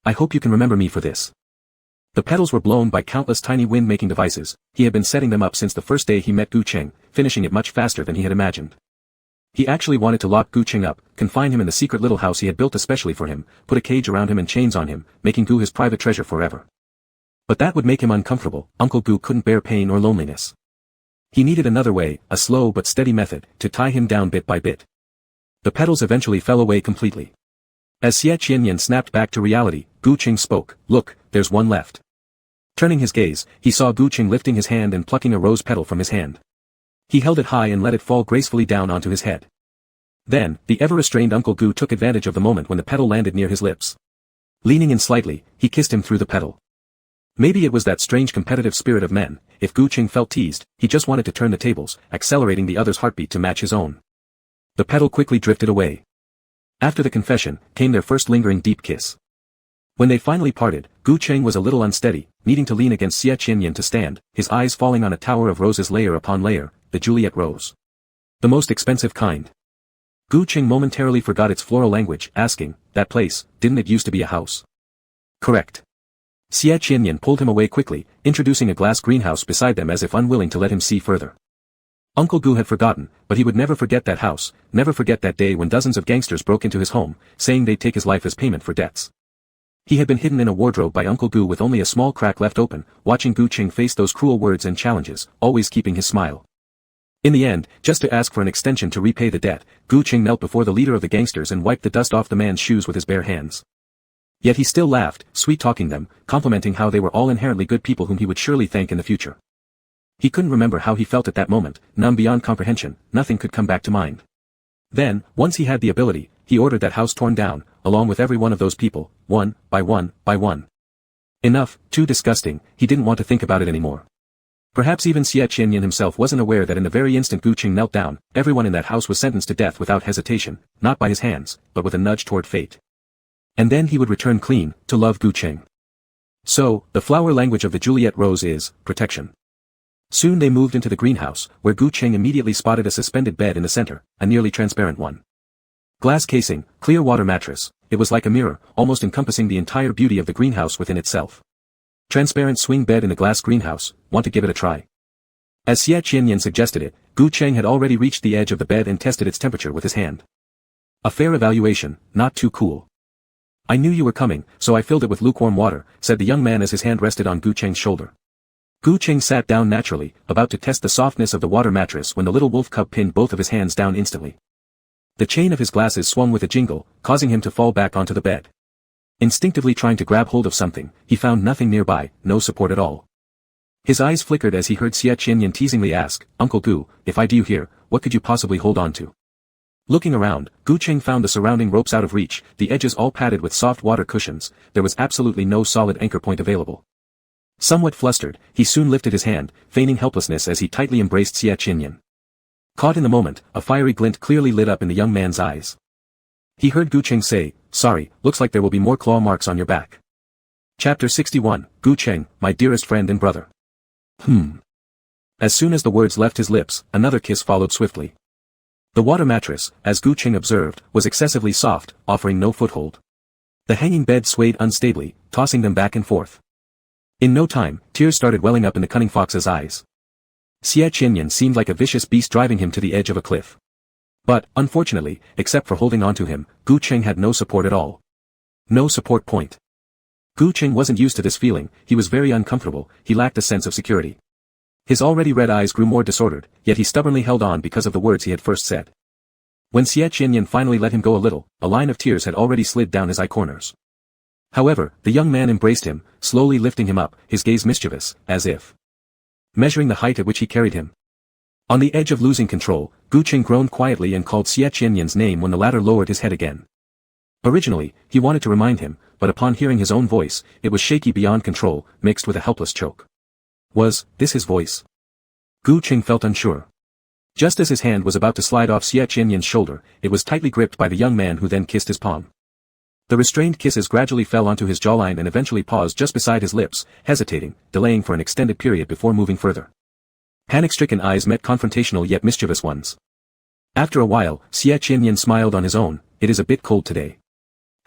you can remember me for this. The petals were blown by countless tiny wind-making devices. He had been setting them up since the first day he met Gu Qing, finishing it much faster than he had imagined. He actually wanted to lock Gu Qing up, confine him in the secret little house he had built especially for him, put a cage around him and chains on him, making Gu his private treasure forever. But that would make him uncomfortable. Uncle Gu couldn't bear pain or loneliness. He needed another way, a slow but steady method, to tie him down bit by bit. The petals eventually fell away completely. As Xia Qianyan snapped back to reality, Gu Qing spoke, look, there's one left. Turning his gaze, he saw Gu Qing lifting his hand and plucking a rose petal from his hand. He held it high and let it fall gracefully down onto his head. Then, the ever-restrained Uncle Gu took advantage of the moment when the petal landed near his lips. Leaning in slightly, he kissed him through the petal. Maybe it was that strange competitive spirit of men. If Gu Qing felt teased, he just wanted to turn the tables, accelerating the other's heartbeat to match his own. The petal quickly drifted away. After the confession, came their first lingering deep kiss. When they finally parted, Gu Cheng was a little unsteady, needing to lean against Xie Qianyan to stand, his eyes falling on a tower of roses layer upon layer, the Juliet rose. The most expensive kind. Gu Cheng momentarily forgot its floral language, asking, that place, didn't it used to be a house? Correct. Xie Qianyan pulled him away quickly, introducing a glass greenhouse beside them as if unwilling to let him see further. Uncle Gu had forgotten, but he would never forget that house, never forget that day when dozens of gangsters broke into his home, saying they'd take his life as payment for debts. He had been hidden in a wardrobe by Uncle Gu with only a small crack left open, watching Gu Cheng face those cruel words and challenges, always keeping his smile. In the end, just to ask for an extension to repay the debt, Gu Cheng knelt before the leader of the gangsters and wiped the dust off the man's shoes with his bare hands. Yet he still laughed, sweet-talking them, complimenting how they were all inherently good people whom he would surely thank in the future. He couldn't remember how he felt at that moment, numb beyond comprehension, nothing could come back to mind. Then, once he had the ability, he ordered that house torn down, along with every one of those people, one, by one, by one. Enough, too disgusting, he didn't want to think about it anymore. Perhaps even Xie Qianyan himself wasn't aware that in the very instant Gu Cheng knelt down, everyone in that house was sentenced to death without hesitation, not by his hands, but with a nudge toward fate. And then he would return clean, to love Gu Cheng. So, the flower language of the Juliet rose is, protection. Soon they moved into the greenhouse, where Gu Cheng immediately spotted a suspended bed in the center, a nearly transparent one. Glass casing, clear water mattress, it was like a mirror, almost encompassing the entire beauty of the greenhouse within itself. Transparent swing bed in a glass greenhouse, want to give it a try? As Xie Qianyan suggested it, Gu Cheng had already reached the edge of the bed and tested its temperature with his hand. A fair evaluation, not too cool. I knew you were coming, so I filled it with lukewarm water, said the young man as his hand rested on Gu Cheng's shoulder. Gu Cheng sat down naturally, about to test the softness of the water mattress when the little wolf cub pinned both of his hands down instantly. The chain of his glasses swung with a jingle, causing him to fall back onto the bed. Instinctively trying to grab hold of something, he found nothing nearby, no support at all. His eyes flickered as he heard Xie Qianyan teasingly ask, Uncle Gu, if I do you here, what could you possibly hold on to? Looking around, Gu Cheng found the surrounding ropes out of reach, the edges all padded with soft water cushions, there was absolutely no solid anchor point available. Somewhat flustered, he soon lifted his hand, feigning helplessness as he tightly embraced Xie Qianyan. Caught in the moment, a fiery glint clearly lit up in the young man's eyes. He heard Gu Cheng say, sorry, looks like there will be more claw marks on your back. Chapter 61, Gu Cheng, my dearest friend and brother. As soon as the words left his lips, another kiss followed swiftly. The water mattress, as Gu Cheng observed, was excessively soft, offering no foothold. The hanging bed swayed unstably, tossing them back and forth. In no time, tears started welling up in the cunning fox's eyes. Xie Qianyan seemed like a vicious beast driving him to the edge of a cliff. But, unfortunately, except for holding onto him, Gu Cheng had no support at all. No support point. Gu Cheng wasn't used to this feeling, he was very uncomfortable, he lacked a sense of security. His already red eyes grew more disordered, yet he stubbornly held on because of the words he had first said. When Xie Qianyan finally let him go a little, a line of tears had already slid down his eye corners. However, the young man embraced him, slowly lifting him up, his gaze mischievous, as if measuring the height at which he carried him. On the edge of losing control, Gu Cheng groaned quietly and called Xie Qianyan's name when the latter lowered his head again. Originally, he wanted to remind him, but upon hearing his own voice, it was shaky beyond control, mixed with a helpless choke. Was this his voice? Gu Cheng felt unsure. Just as his hand was about to slide off Xie Qianyan's shoulder, it was tightly gripped by the young man who then kissed his palm. The restrained kisses gradually fell onto his jawline and eventually paused just beside his lips, hesitating, delaying for an extended period before moving further. Panic-stricken eyes met confrontational yet mischievous ones. After a while, Xie Qianyan smiled on his own, it is a bit cold today.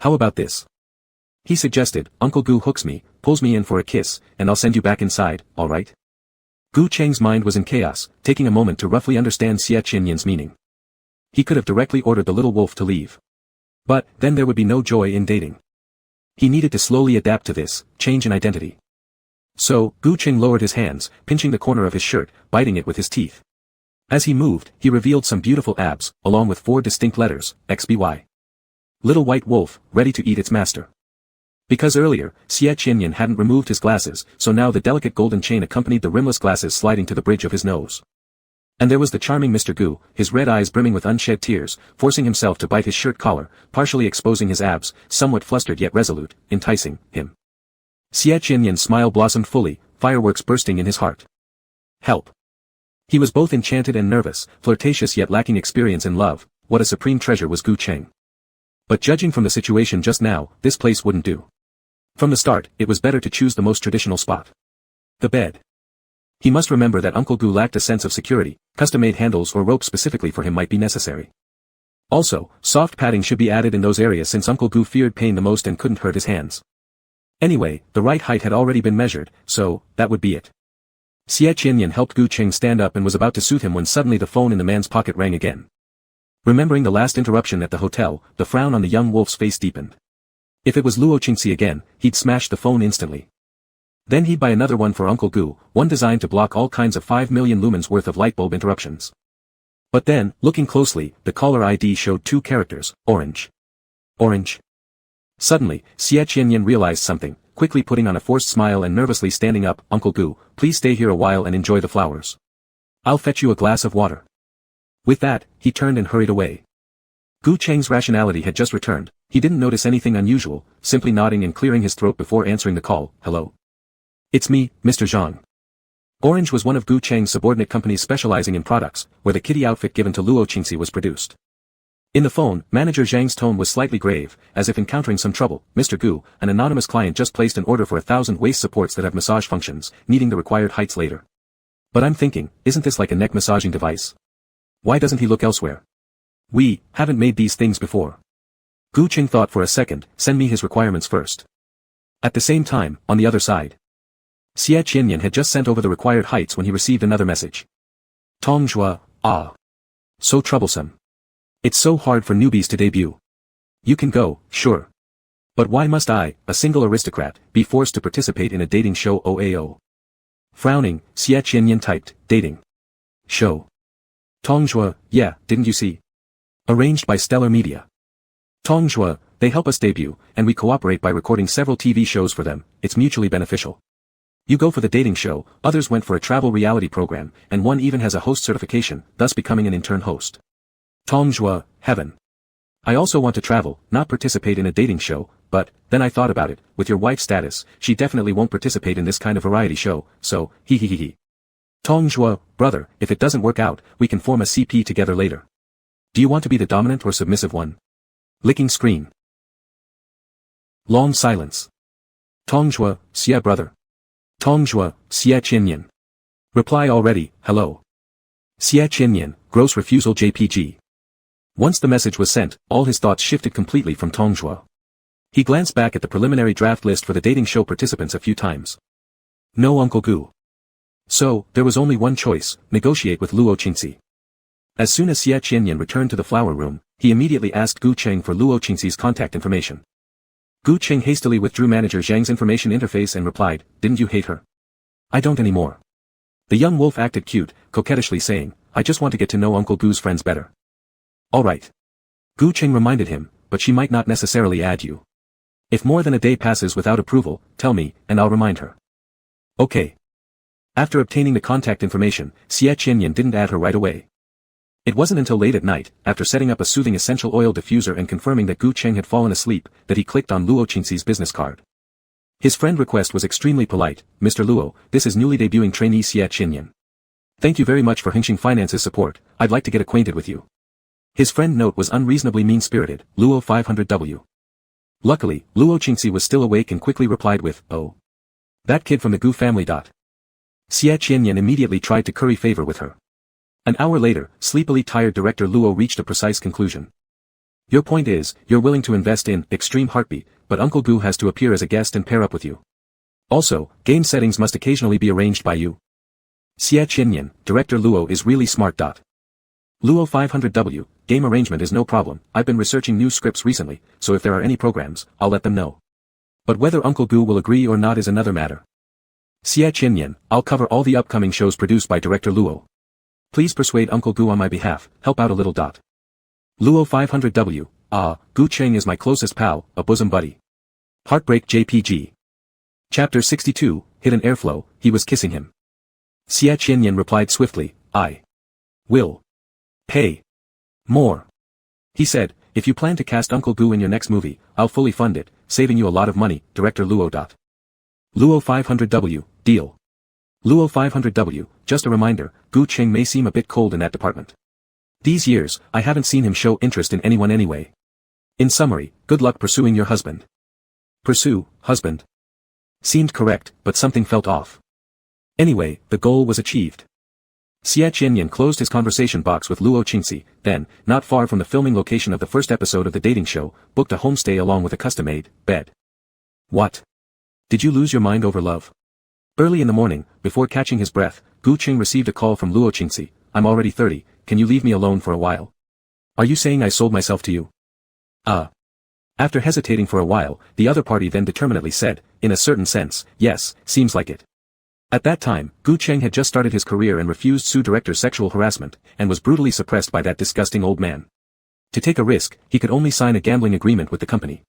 How about this? He suggested, Uncle Gu hooks me, pulls me in for a kiss, and I'll send you back inside, alright? Gu Cheng's mind was in chaos, taking a moment to roughly understand Xie Qianyan's meaning. He could have directly ordered the little wolf to leave. But, then there would be no joy in dating. He needed to slowly adapt to this, change in identity. So, Gu Cheng lowered his hands, pinching the corner of his shirt, biting it with his teeth. As he moved, he revealed some beautiful abs, along with 4 distinct letters, XBY. Little white wolf, ready to eat its master. Because earlier, Xie Qianyan hadn't removed his glasses, so now the delicate golden chain accompanied the rimless glasses sliding to the bridge of his nose. And there was the charming Mr. Gu, his red eyes brimming with unshed tears, forcing himself to bite his shirt collar, partially exposing his abs, somewhat flustered yet resolute, enticing him. Xie Qianyan's smile blossomed fully, fireworks bursting in his heart. Help. He was both enchanted and nervous, flirtatious yet lacking experience in love, what a supreme treasure was Gu Cheng. But judging from the situation just now, this place wouldn't do. From the start, it was better to choose the most traditional spot. The bed. He must remember that Uncle Gu lacked a sense of security, custom-made handles or ropes specifically for him might be necessary. Also, soft padding should be added in those areas since Uncle Gu feared pain the most and couldn't hurt his hands. Anyway, the right height had already been measured, so, that would be it. Xie Qianyan helped Gu Cheng stand up and was about to suit him when suddenly the phone in the man's pocket rang again. Remembering the last interruption at the hotel, the frown on the young wolf's face deepened. If it was Luo Qingxi again, he'd smash the phone instantly. Then he'd buy another one for Uncle Gu, one designed to block all kinds of 5 million lumens worth of light bulb interruptions. But then, looking closely, the caller ID showed 2 characters, orange. Orange. Suddenly, Xie Qianyan realized something, quickly putting on a forced smile and nervously standing up. Uncle Gu, please stay here a while and enjoy the flowers. I'll fetch you a glass of water. With that, he turned and hurried away. Gu Cheng's rationality had just returned. He didn't notice anything unusual, simply nodding and clearing his throat before answering the call. Hello. It's me, Mr. Zhang. Orange was one of Gu Cheng's subordinate companies specializing in products, where the kitty outfit given to Luo Qingxi was produced. In the phone, Manager Zhang's tone was slightly grave, as if encountering some trouble. Mr. Gu, an anonymous client just placed an order for 1,000 waist supports that have massage functions, needing the required heights later. But I'm thinking, isn't this like a neck massaging device? Why doesn't he look elsewhere? We haven't made these things before. Gu Cheng thought for a second. Send me his requirements first. At the same time, on the other side, Xie Qianyan had just sent over the required heights when he received another message. Tongjua, ah. So troublesome. It's so hard for newbies to debut. You can go, sure. But why must I, a single aristocrat, be forced to participate in a dating show? OAO. Frowning, Xie Qianyan typed, dating show. Tongjua, yeah, didn't you see? Arranged by Stellar Media. Tongjua, they help us debut, and we cooperate by recording several TV shows for them. It's mutually beneficial. You go for the dating show, others went for a travel reality program, and one even has a host certification, thus becoming an intern host. Tongjua, heaven. I also want to travel, not participate in a dating show, but, then I thought about it, with your wife's status, she definitely won't participate in this kind of variety show, so, hee. Tongjua, brother, if it doesn't work out, we can form a CP together later. Do you want to be the dominant or submissive one? Licking screen. Long silence. Tongjua, Xie brother. Tongjua, Xie Qianyan. Reply already, hello. Xie Qianyan, gross refusal JPG. Once the message was sent, all his thoughts shifted completely from Tongjua. He glanced back at the preliminary draft list for the dating show participants a few times. No Uncle Gu. So, there was only one choice, negotiate with Luo Qingxi. As soon as Xie Qianyan returned to the flower room, he immediately asked Gu Cheng for Luo Qingxi's contact information. Gu Cheng hastily withdrew Manager Zhang's information interface and replied, didn't you hate her? I don't anymore. The young wolf acted cute, coquettishly saying, I just want to get to know Uncle Gu's friends better. Alright. Gu Cheng reminded him, but she might not necessarily add you. If more than a day passes without approval, tell me, and I'll remind her. Okay. After obtaining the contact information, Xie Qianyan didn't add her right away. It wasn't until late at night, after setting up a soothing essential oil diffuser and confirming that Gu Cheng had fallen asleep, that he clicked on Luo Qingxi's business card. His friend request was extremely polite, Mr. Luo, this is newly debuting trainee Xie Qianyan. Thank you very much for Hengxing Finance's support, I'd like to get acquainted with you. His friend note was unreasonably mean-spirited, Luo 500W. Luckily, Luo Qingxi was still awake and quickly replied with, oh. That kid from the Gu family. Xie Qianyan immediately tried to curry favor with her. An hour later, sleepily tired Director Luo reached a precise conclusion. Your point is, you're willing to invest in extreme heartbeat, but Uncle Gu has to appear as a guest and pair up with you. Also, game settings must occasionally be arranged by you. Xie Qianyan, Director Luo is really smart. Luo 500W, game arrangement is no problem, I've been researching new scripts recently, so if there are any programs, I'll let them know. But whether Uncle Gu will agree or not is another matter. Xie Qianyan, I'll cover all the upcoming shows produced by Director Luo. Please persuade Uncle Gu on my behalf, help out a little. Luo 500W, Gu Cheng is my closest pal, a bosom buddy. Heartbreak JPG. Chapter 62, Hidden Airflow, he was kissing him. Xie Qianyan replied swiftly, I will pay more. He said, if you plan to cast Uncle Gu in your next movie, I'll fully fund it, saving you a lot of money, Director Luo. Luo 500W, deal. Luo 500W, just a reminder, Gu Cheng may seem a bit cold in that department. These years, I haven't seen him show interest in anyone anyway. In summary, good luck pursuing your husband. Pursue, husband. Seemed correct, but something felt off. Anyway, the goal was achieved. Xie Qianyan closed his conversation box with Luo Qingxi, then, not far from the filming location of the first episode of the dating show, booked a homestay along with a custom-made bed. What? Did you lose your mind over love? Early in the morning, before catching his breath, Gu Qing received a call from Luo Qingxi. I'm already 30, can you leave me alone for a while? Are you saying I sold myself to you? After hesitating for a while, the other party then determinedly said, in a certain sense, yes, seems like it. At that time, Gu Cheng had just started his career and refused sue director's sexual harassment, and was brutally suppressed by that disgusting old man. To take a risk, he could only sign a gambling agreement with the company.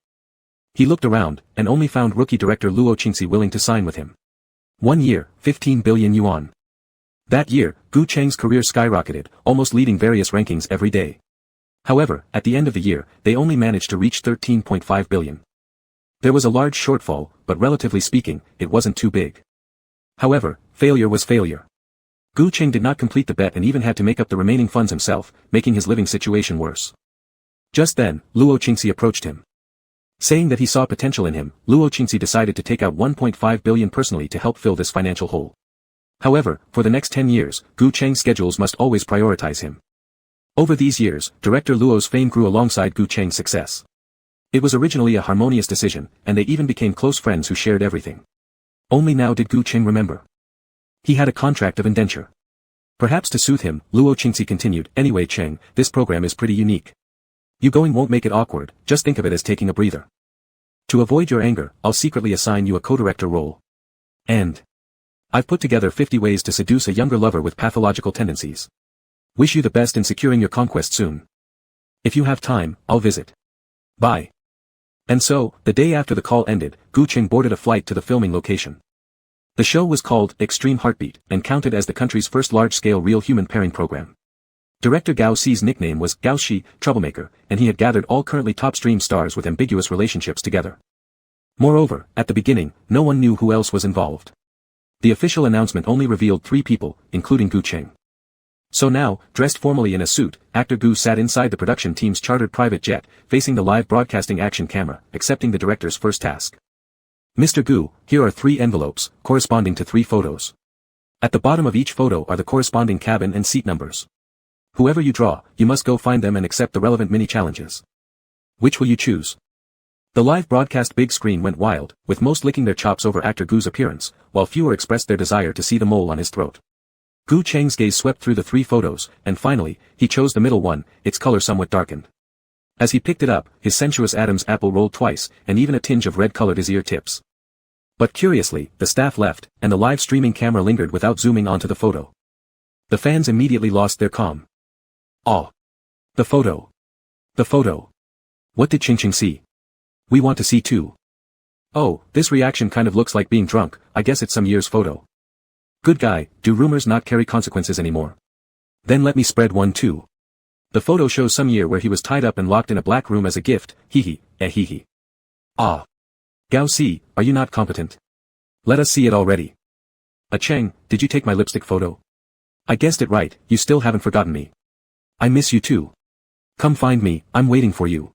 He looked around, and only found rookie director Luo Qingxi willing to sign with him. 1 year, 15 billion yuan. That year, Gu Cheng's career skyrocketed, almost leading various rankings every day. However, at the end of the year, they only managed to reach 13.5 billion. There was a large shortfall, but relatively speaking, it wasn't too big. However, failure was failure. Gu Cheng did not complete the bet and even had to make up the remaining funds himself, making his living situation worse. Just then, Luo Qingxi approached him. Saying that he saw potential in him, Luo Qingxi decided to take out 1.5 billion personally to help fill this financial hole. However, for the next 10 years, Gu Cheng's schedules must always prioritize him. Over these years, director Luo's fame grew alongside Gu Cheng's success. It was originally a harmonious decision, and they even became close friends who shared everything. Only now did Gu Cheng remember. He had a contract of indenture. Perhaps to soothe him, Luo Qingxi continued, anyway Cheng, this program is pretty unique. You going won't make it awkward, just think of it as taking a breather. To avoid your anger, I'll secretly assign you a co-director role. And I've put together 50 ways to seduce a younger lover with pathological tendencies. Wish you the best in securing your conquest soon. If you have time, I'll visit. Bye. And so, the day after the call ended, Gu Cheng boarded a flight to the filming location. The show was called Extreme Heartbeat, and counted as the country's first large-scale real human pairing program. Director Gao Xi's nickname was Gao Xi, Troublemaker, and he had gathered all currently top-stream stars with ambiguous relationships together. Moreover, at the beginning, no one knew who else was involved. The official announcement only revealed 3 people, including Gu Cheng. So now, dressed formally in a suit, actor Gu sat inside the production team's chartered private jet, facing the live broadcasting action camera, accepting the director's first task. Mr. Gu, here are 3 envelopes, corresponding to 3 photos. At the bottom of each photo are the corresponding cabin and seat numbers. Whoever you draw, you must go find them and accept the relevant mini-challenges. Which will you choose? The live broadcast big screen went wild, with most licking their chops over actor Gu's appearance, while fewer expressed their desire to see the mole on his throat. Gu Cheng's gaze swept through the 3 photos, and finally, he chose the middle one, its color somewhat darkened. As he picked it up, his sensuous Adam's apple rolled twice, and even a tinge of red colored his ear tips. But curiously, the staff left, and the live streaming camera lingered without zooming onto the photo. The fans immediately lost their calm. Oh! The photo! The photo! What did Qingqing see? We want to see too. Oh, this reaction kind of looks like being drunk, I guess it's some year's photo. Good guy, do rumors not carry consequences anymore? Then let me spread one too. The photo shows some year where he was tied up and locked in a black room as a gift, hee hee. Ah. Gao Si, are you not competent? Let us see it already. Cheng, did you take my lipstick photo? I guessed it right, you still haven't forgotten me. I miss you too. Come find me, I'm waiting for you.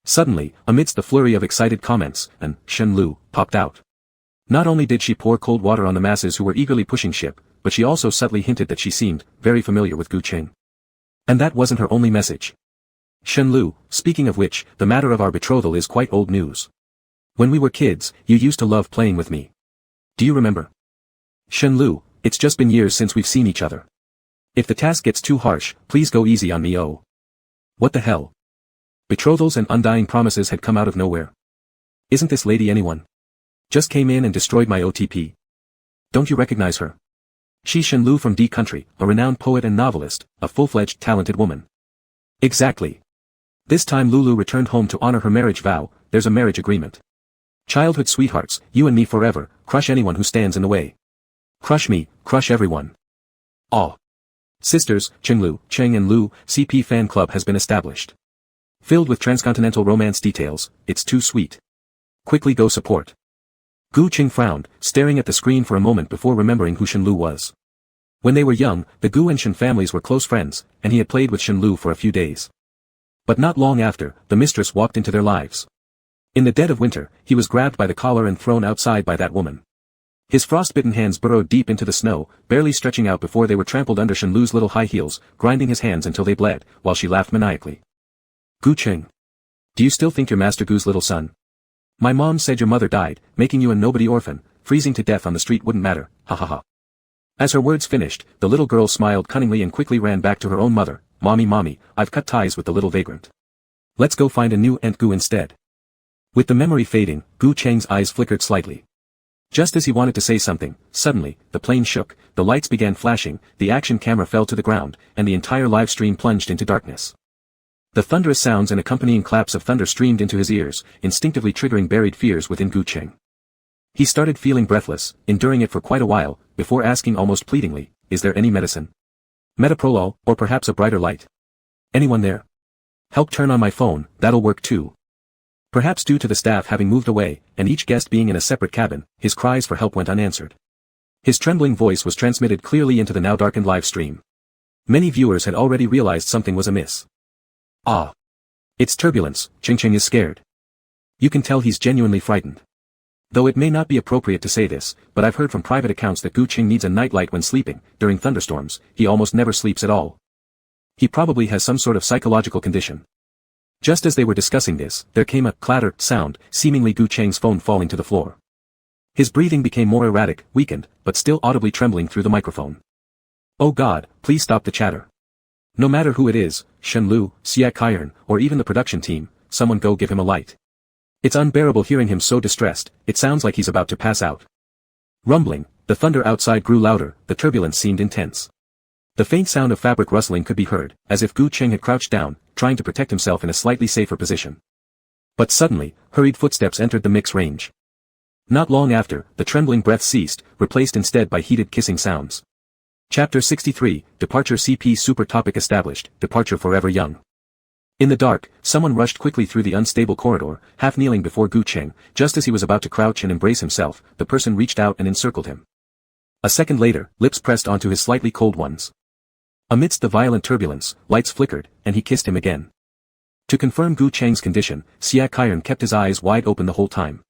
Suddenly, amidst the flurry of excited comments, an Shen Lu popped out. Not only did she pour cold water on the masses who were eagerly pushing ship, but she also subtly hinted that she seemed very familiar with Gu Cheng. And that wasn't her only message. Shen Lu, speaking of which, the matter of our betrothal is quite old news. When we were kids, you used to love playing with me. Do you remember? Shen Lu, it's just been years since we've seen each other. If the task gets too harsh, please go easy on me. Oh. What the hell? Betrothals and undying promises had come out of nowhere. Isn't this lady anyone? Just came in and destroyed my OTP. Don't you recognize her? She's Shen Lu from D Country, a renowned poet and novelist, a full-fledged talented woman. Exactly. This time Lulu returned home to honor her marriage vow, there's a marriage agreement. Childhood sweethearts, you and me forever, crush anyone who stands in the way. Crush me, crush everyone. Oh. Sisters, Qinglu, Cheng and Lu, CP fan club has been established. Filled with transcontinental romance details, it's too sweet. Quickly go support. Gu Qing frowned, staring at the screen for a moment before remembering who Shen Lu was. When they were young, the Gu and Shen families were close friends, and he had played with Shen Lu for a few days. But not long after, the mistress walked into their lives. In the dead of winter, he was grabbed by the collar and thrown outside by that woman. His frostbitten hands burrowed deep into the snow, barely stretching out before they were trampled under Shenlu's little high heels, grinding his hands until they bled, while she laughed maniacally. Gu Cheng. Do you still think you're Master Gu's little son? My mom said your mother died, making you a nobody orphan, freezing to death on the street wouldn't matter, ha ha ha. As her words finished, the little girl smiled cunningly and quickly ran back to her own mother. Mommy, I've cut ties with the little vagrant. Let's go find a new Aunt Gu instead. With the memory fading, Gu Cheng's eyes flickered slightly. Just as he wanted to say something, suddenly, the plane shook, the lights began flashing, the action camera fell to the ground, and the entire live stream plunged into darkness. The thunderous sounds and accompanying claps of thunder streamed into his ears, instinctively triggering buried fears within Gu Cheng. He started feeling breathless, enduring it for quite a while, before asking almost pleadingly, is there any medicine? Metaprolol, or perhaps a brighter light? Anyone there? Help turn on my phone, that'll work too. Perhaps due to the staff having moved away, and each guest being in a separate cabin, his cries for help went unanswered. His trembling voice was transmitted clearly into the now darkened live stream. Many viewers had already realized something was amiss. Ah. It's turbulence, Cheng is scared. You can tell he's genuinely frightened. Though it may not be appropriate to say this, but I've heard from private accounts that Gu Cheng needs a nightlight when sleeping. During thunderstorms, he almost never sleeps at all. He probably has some sort of psychological condition. Just as they were discussing this, there came a clatter sound, seemingly Gu Cheng's phone falling to the floor. His breathing became more erratic, weakened, but still audibly trembling through the microphone. Oh God, please stop the chatter. No matter who it is, Shenlu, Xia Kaiern, or even the production team, someone go give him a light. It's unbearable hearing him so distressed, it sounds like he's about to pass out. Rumbling, the thunder outside grew louder, the turbulence seemed intense. The faint sound of fabric rustling could be heard, as if Gu Cheng had crouched down, trying to protect himself in a slightly safer position. But suddenly, hurried footsteps entered the mix range. Not long after, the trembling breath ceased, replaced instead by heated kissing sounds. Chapter 63, Departure CP Super Topic Established, Departure Forever Young. In the dark, someone rushed quickly through the unstable corridor, half kneeling before Gu Cheng. Just as he was about to crouch and embrace himself, the person reached out and encircled him. A second later, lips pressed onto his slightly cold ones. Amidst the violent turbulence, lights flickered, and he kissed him again. To confirm Gu Cheng's condition, Xia Kaiern kept his eyes wide open the whole time.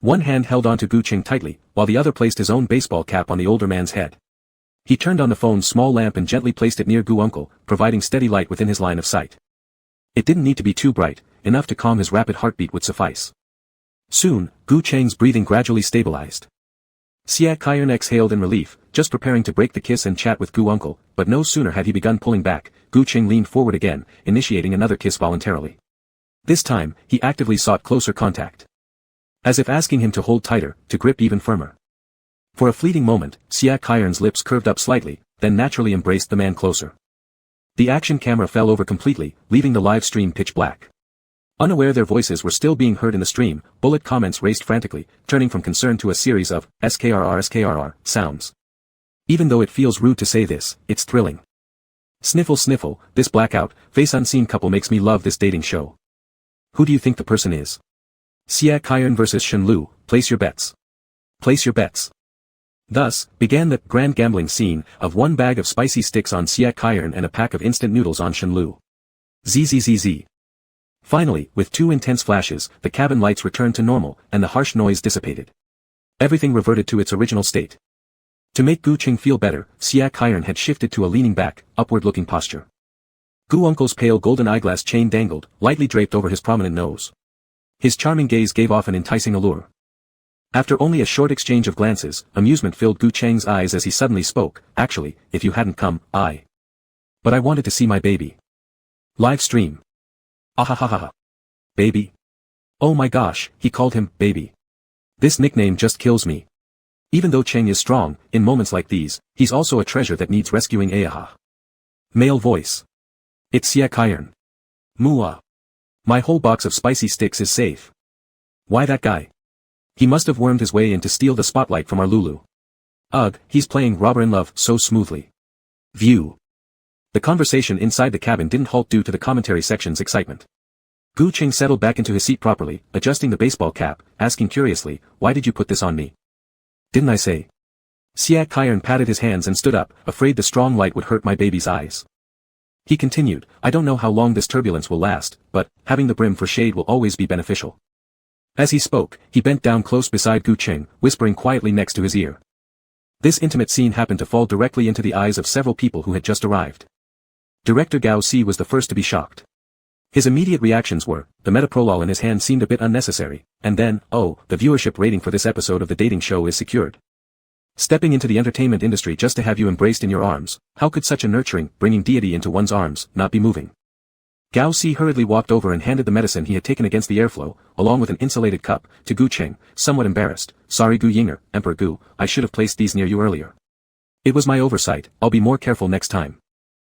One hand held onto Gu Cheng tightly, while the other placed his own baseball cap on the older man's head. He turned on the phone's small lamp and gently placed it near Gu Uncle, providing steady light within his line of sight. It didn't need to be too bright, enough to calm his rapid heartbeat would suffice. Soon, Gu Cheng's breathing gradually stabilized. Xia Kaiern exhaled in relief, just preparing to break the kiss and chat with Gu Uncle, but no sooner had he begun pulling back, Gu Cheng leaned forward again, initiating another kiss voluntarily. This time, he actively sought closer contact. As if asking him to hold tighter, to grip even firmer. For a fleeting moment, Xia Kaiern's lips curved up slightly, then naturally embraced the man closer. The action camera fell over completely, leaving the live stream pitch black. Unaware their voices were still being heard in the stream, bullet comments raced frantically, turning from concern to a series of SKRR sounds. Even though it feels rude to say this, it's thrilling. Sniffle sniffle, this blackout, face unseen couple makes me love this dating show. Who do you think the person is? Xia Kaiern versus Shenlu, place your bets. Place your bets. Thus, began the grand gambling scene of one bag of spicy sticks on Xia Kaiern and a pack of instant noodles on Shenlu. Zzz. Finally, with two intense flashes, the cabin lights returned to normal, and the harsh noise dissipated. Everything reverted to its original state. To make Gu Cheng feel better, Xia Kaiern had shifted to a leaning back, upward-looking posture. Gu Uncle's pale golden eyeglass chain dangled, lightly draped over his prominent nose. His charming gaze gave off an enticing allure. After only a short exchange of glances, amusement filled Gu Cheng's eyes as he suddenly spoke, actually, if you hadn't come, But I wanted to see my baby. Live stream. Ahahaha. Baby. Oh my gosh, he called him, baby. This nickname just kills me. Even though Cheng is strong, in moments like these, he's also a treasure that needs rescuing. Ayaha. Male voice. It's Xia Kaiern. Mua. My whole box of spicy sticks is safe. Why that guy? He must have wormed his way in to steal the spotlight from our Lulu. Ugh, he's playing robber in love so smoothly. View. The conversation inside the cabin didn't halt due to the commentary section's excitement. Gu Cheng settled back into his seat properly, adjusting the baseball cap, asking curiously, why did you put this on me? Didn't I say? Xia Kaiern patted his hands and stood up, afraid the strong light would hurt my baby's eyes. He continued, I don't know how long this turbulence will last, but, having the brim for shade will always be beneficial. As he spoke, he bent down close beside Gu Cheng, whispering quietly next to his ear. This intimate scene happened to fall directly into the eyes of several people who had just arrived. Director Gao Si was the first to be shocked. His immediate reactions were, the metaprolol in his hand seemed a bit unnecessary, and then, oh, the viewership rating for this episode of the dating show is secured. Stepping into the entertainment industry just to have you embraced in your arms, how could such a nurturing, bringing deity into one's arms, not be moving? Gao Si hurriedly walked over and handed the medicine he had taken against the airflow, along with an insulated cup, to Gu Cheng, somewhat embarrassed. Sorry Gu Yinger, Emperor Gu, I should have placed these near you earlier. It was my oversight, I'll be more careful next time.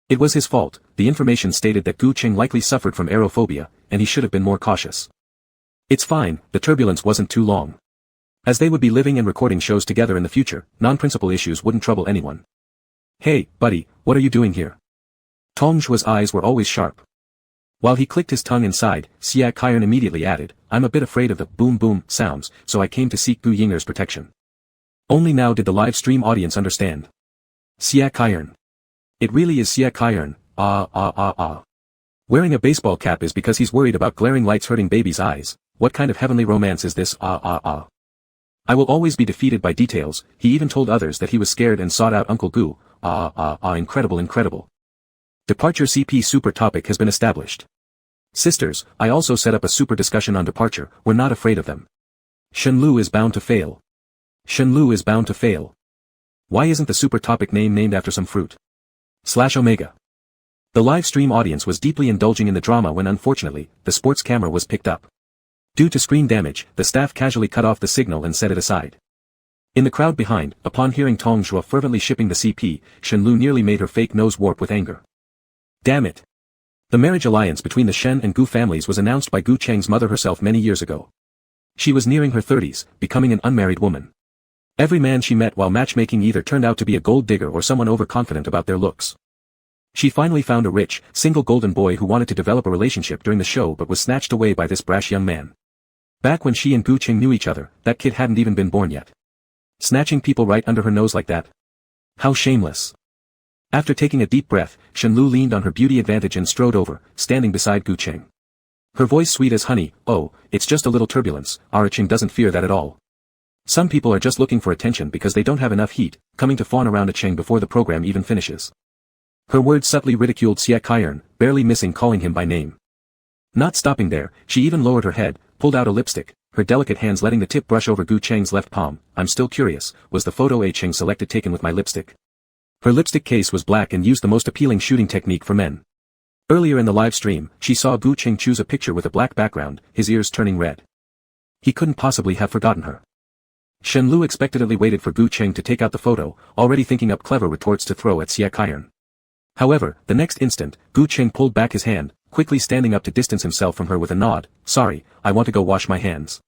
It was his fault. The information stated that Gu Cheng likely suffered from aerophobia, and he should have been more cautious. It's fine, the turbulence wasn't too long. As they would be living and recording shows together in the future, non-principal issues wouldn't trouble anyone. Hey, buddy, what are you doing here? Tong Zhuo's eyes were always sharp. While he clicked his tongue inside, Xia Kaiern immediately added, I'm a bit afraid of the boom-boom sounds, so I came to seek Gu Yinger's protection. Only now did the live stream audience understand. Xia Kaiern. It really is Xia Kaiern, Wearing a baseball cap is because he's worried about glaring lights hurting baby's eyes. What kind of heavenly romance is this, I will always be defeated by details. He even told others that he was scared and sought out Uncle Gu. Incredible. Departure CP super topic has been established. Sisters, I also set up a super discussion on departure, we're not afraid of them. Shenlu is bound to fail. Shenlu is bound to fail. Why isn't the super topic name named after some fruit? /Omega. The live stream audience was deeply indulging in the drama when unfortunately, the sports camera was picked up. Due to screen damage, the staff casually cut off the signal and set it aside. In the crowd behind, upon hearing Tong Zhuo fervently shipping the CP, Shenlu nearly made her fake nose warp with anger. Damn it. The marriage alliance between the Shen and Gu families was announced by Gu Cheng's mother herself many years ago. She was nearing her 30s, becoming an unmarried woman. Every man she met while matchmaking either turned out to be a gold digger or someone overconfident about their looks. She finally found a rich, single golden boy who wanted to develop a relationship during the show but was snatched away by this brash young man. Back when she and Gu Cheng knew each other, that kid hadn't even been born yet. Snatching people right under her nose like that? How shameless. After taking a deep breath, Shenlu leaned on her beauty advantage and strode over, standing beside Gu Cheng. Her voice sweet as honey, oh, it's just a little turbulence, Cheng doesn't fear that at all. Some people are just looking for attention because they don't have enough heat, coming to fawn around a Cheng before the program even finishes. Her words subtly ridiculed Xia Kaiern, barely missing calling him by name. Not stopping there, she even lowered her head, pulled out a lipstick, her delicate hands letting the tip brush over Gu Cheng's left palm. I'm still curious, was the photo Cheng selected taken with my lipstick? Her lipstick case was black and used the most appealing shooting technique for men. Earlier in the live stream, she saw Gu Cheng choose a picture with a black background, his ears turning red. He couldn't possibly have forgotten her. Shenlu expectantly waited for Gu Cheng to take out the photo, already thinking up clever retorts to throw at Xia Kaiern. However, the next instant, Gu Cheng pulled back his hand, quickly standing up to distance himself from her with a nod. Sorry, I want to go wash my hands.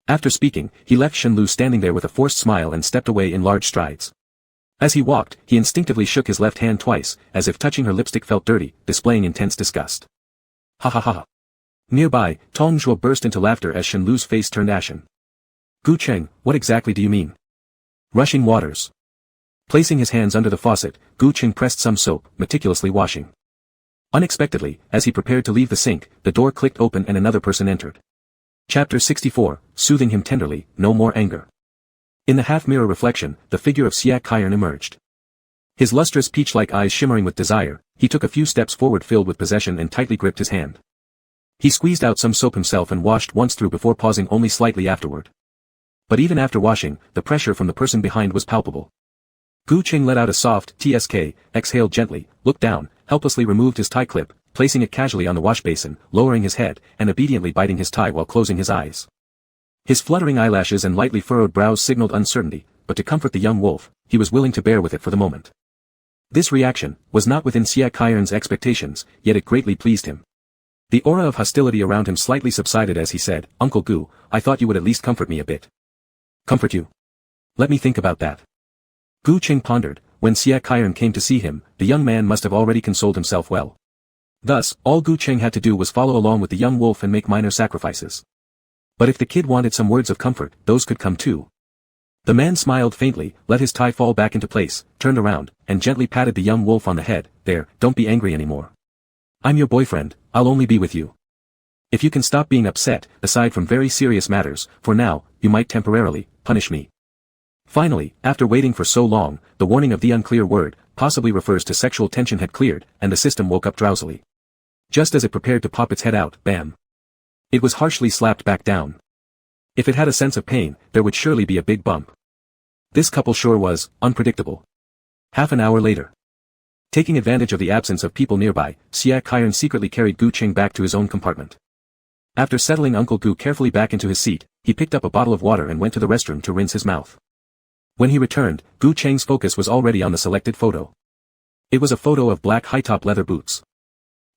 After speaking, he left Shenlu standing there with a forced smile and stepped away in large strides. As he walked, he instinctively shook his left hand twice, as if touching her lipstick felt dirty, displaying intense disgust. Ha ha ha ha. Nearby, Tong Zhuo burst into laughter as Shenlu's face turned ashen. Gu Cheng, what exactly do you mean? Rushing waters. Placing his hands under the faucet, Gu Cheng pressed some soap, meticulously washing. Unexpectedly, as he prepared to leave the sink, the door clicked open and another person entered. Chapter 64, soothing him tenderly, no more anger. In the half-mirror reflection, the figure of Xia Kaiern emerged. His lustrous peach-like eyes shimmering with desire, he took a few steps forward filled with possession and tightly gripped his hand. He squeezed out some soap himself and washed once through before pausing only slightly afterward. But even after washing, the pressure from the person behind was palpable. Gu Cheng let out a soft tsk, exhaled gently, looked down, helplessly removed his tie clip, placing it casually on the wash basin, lowering his head, and obediently biting his tie while closing his eyes. His fluttering eyelashes and lightly furrowed brows signaled uncertainty, but to comfort the young wolf, he was willing to bear with it for the moment. This reaction was not within Xia Kaiern's expectations, yet it greatly pleased him. The aura of hostility around him slightly subsided as he said, Uncle Gu, I thought you would at least comfort me a bit. Comfort you? Let me think about that. Gu Cheng pondered. When Xia Kaiern came to see him, the young man must have already consoled himself well. Thus, all Gu Cheng had to do was follow along with the young wolf and make minor sacrifices. But if the kid wanted some words of comfort, those could come too. The man smiled faintly, let his tie fall back into place, turned around, and gently patted the young wolf on the head. There, don't be angry anymore. I'm your boyfriend, I'll only be with you. If you can stop being upset, aside from very serious matters, for now, you might temporarily punish me. Finally, after waiting for so long, the warning of the unclear word, possibly refers to sexual tension had cleared, and the system woke up drowsily. Just as it prepared to pop its head out, bam. It was harshly slapped back down. If it had a sense of pain, there would surely be a big bump. This couple sure was unpredictable. Half an hour later. Taking advantage of the absence of people nearby, Siak Hyeon secretly carried Gu Ching back to his own compartment. After settling Uncle Gu carefully back into his seat, he picked up a bottle of water and went to the restroom to rinse his mouth. When he returned, Gu Cheng's focus was already on the selected photo. It was a photo of black high-top leather boots.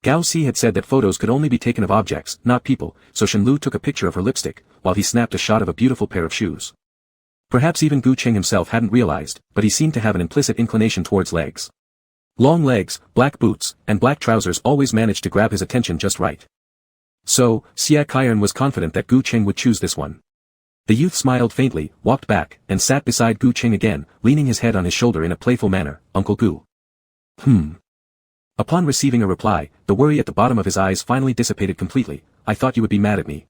Gao Si had said that photos could only be taken of objects, not people, so Shenlu took a picture of her lipstick, while he snapped a shot of a beautiful pair of shoes. Perhaps even Gu Cheng himself hadn't realized, but he seemed to have an implicit inclination towards legs. Long legs, black boots, and black trousers always managed to grab his attention just right. So, Siak Hyeon was confident that Gu Cheng would choose this one. The youth smiled faintly, walked back, and sat beside Gu Cheng again, leaning his head on his shoulder in a playful manner. Uncle Gu. Upon receiving a reply, the worry at the bottom of his eyes finally dissipated completely. I thought you would be mad at me.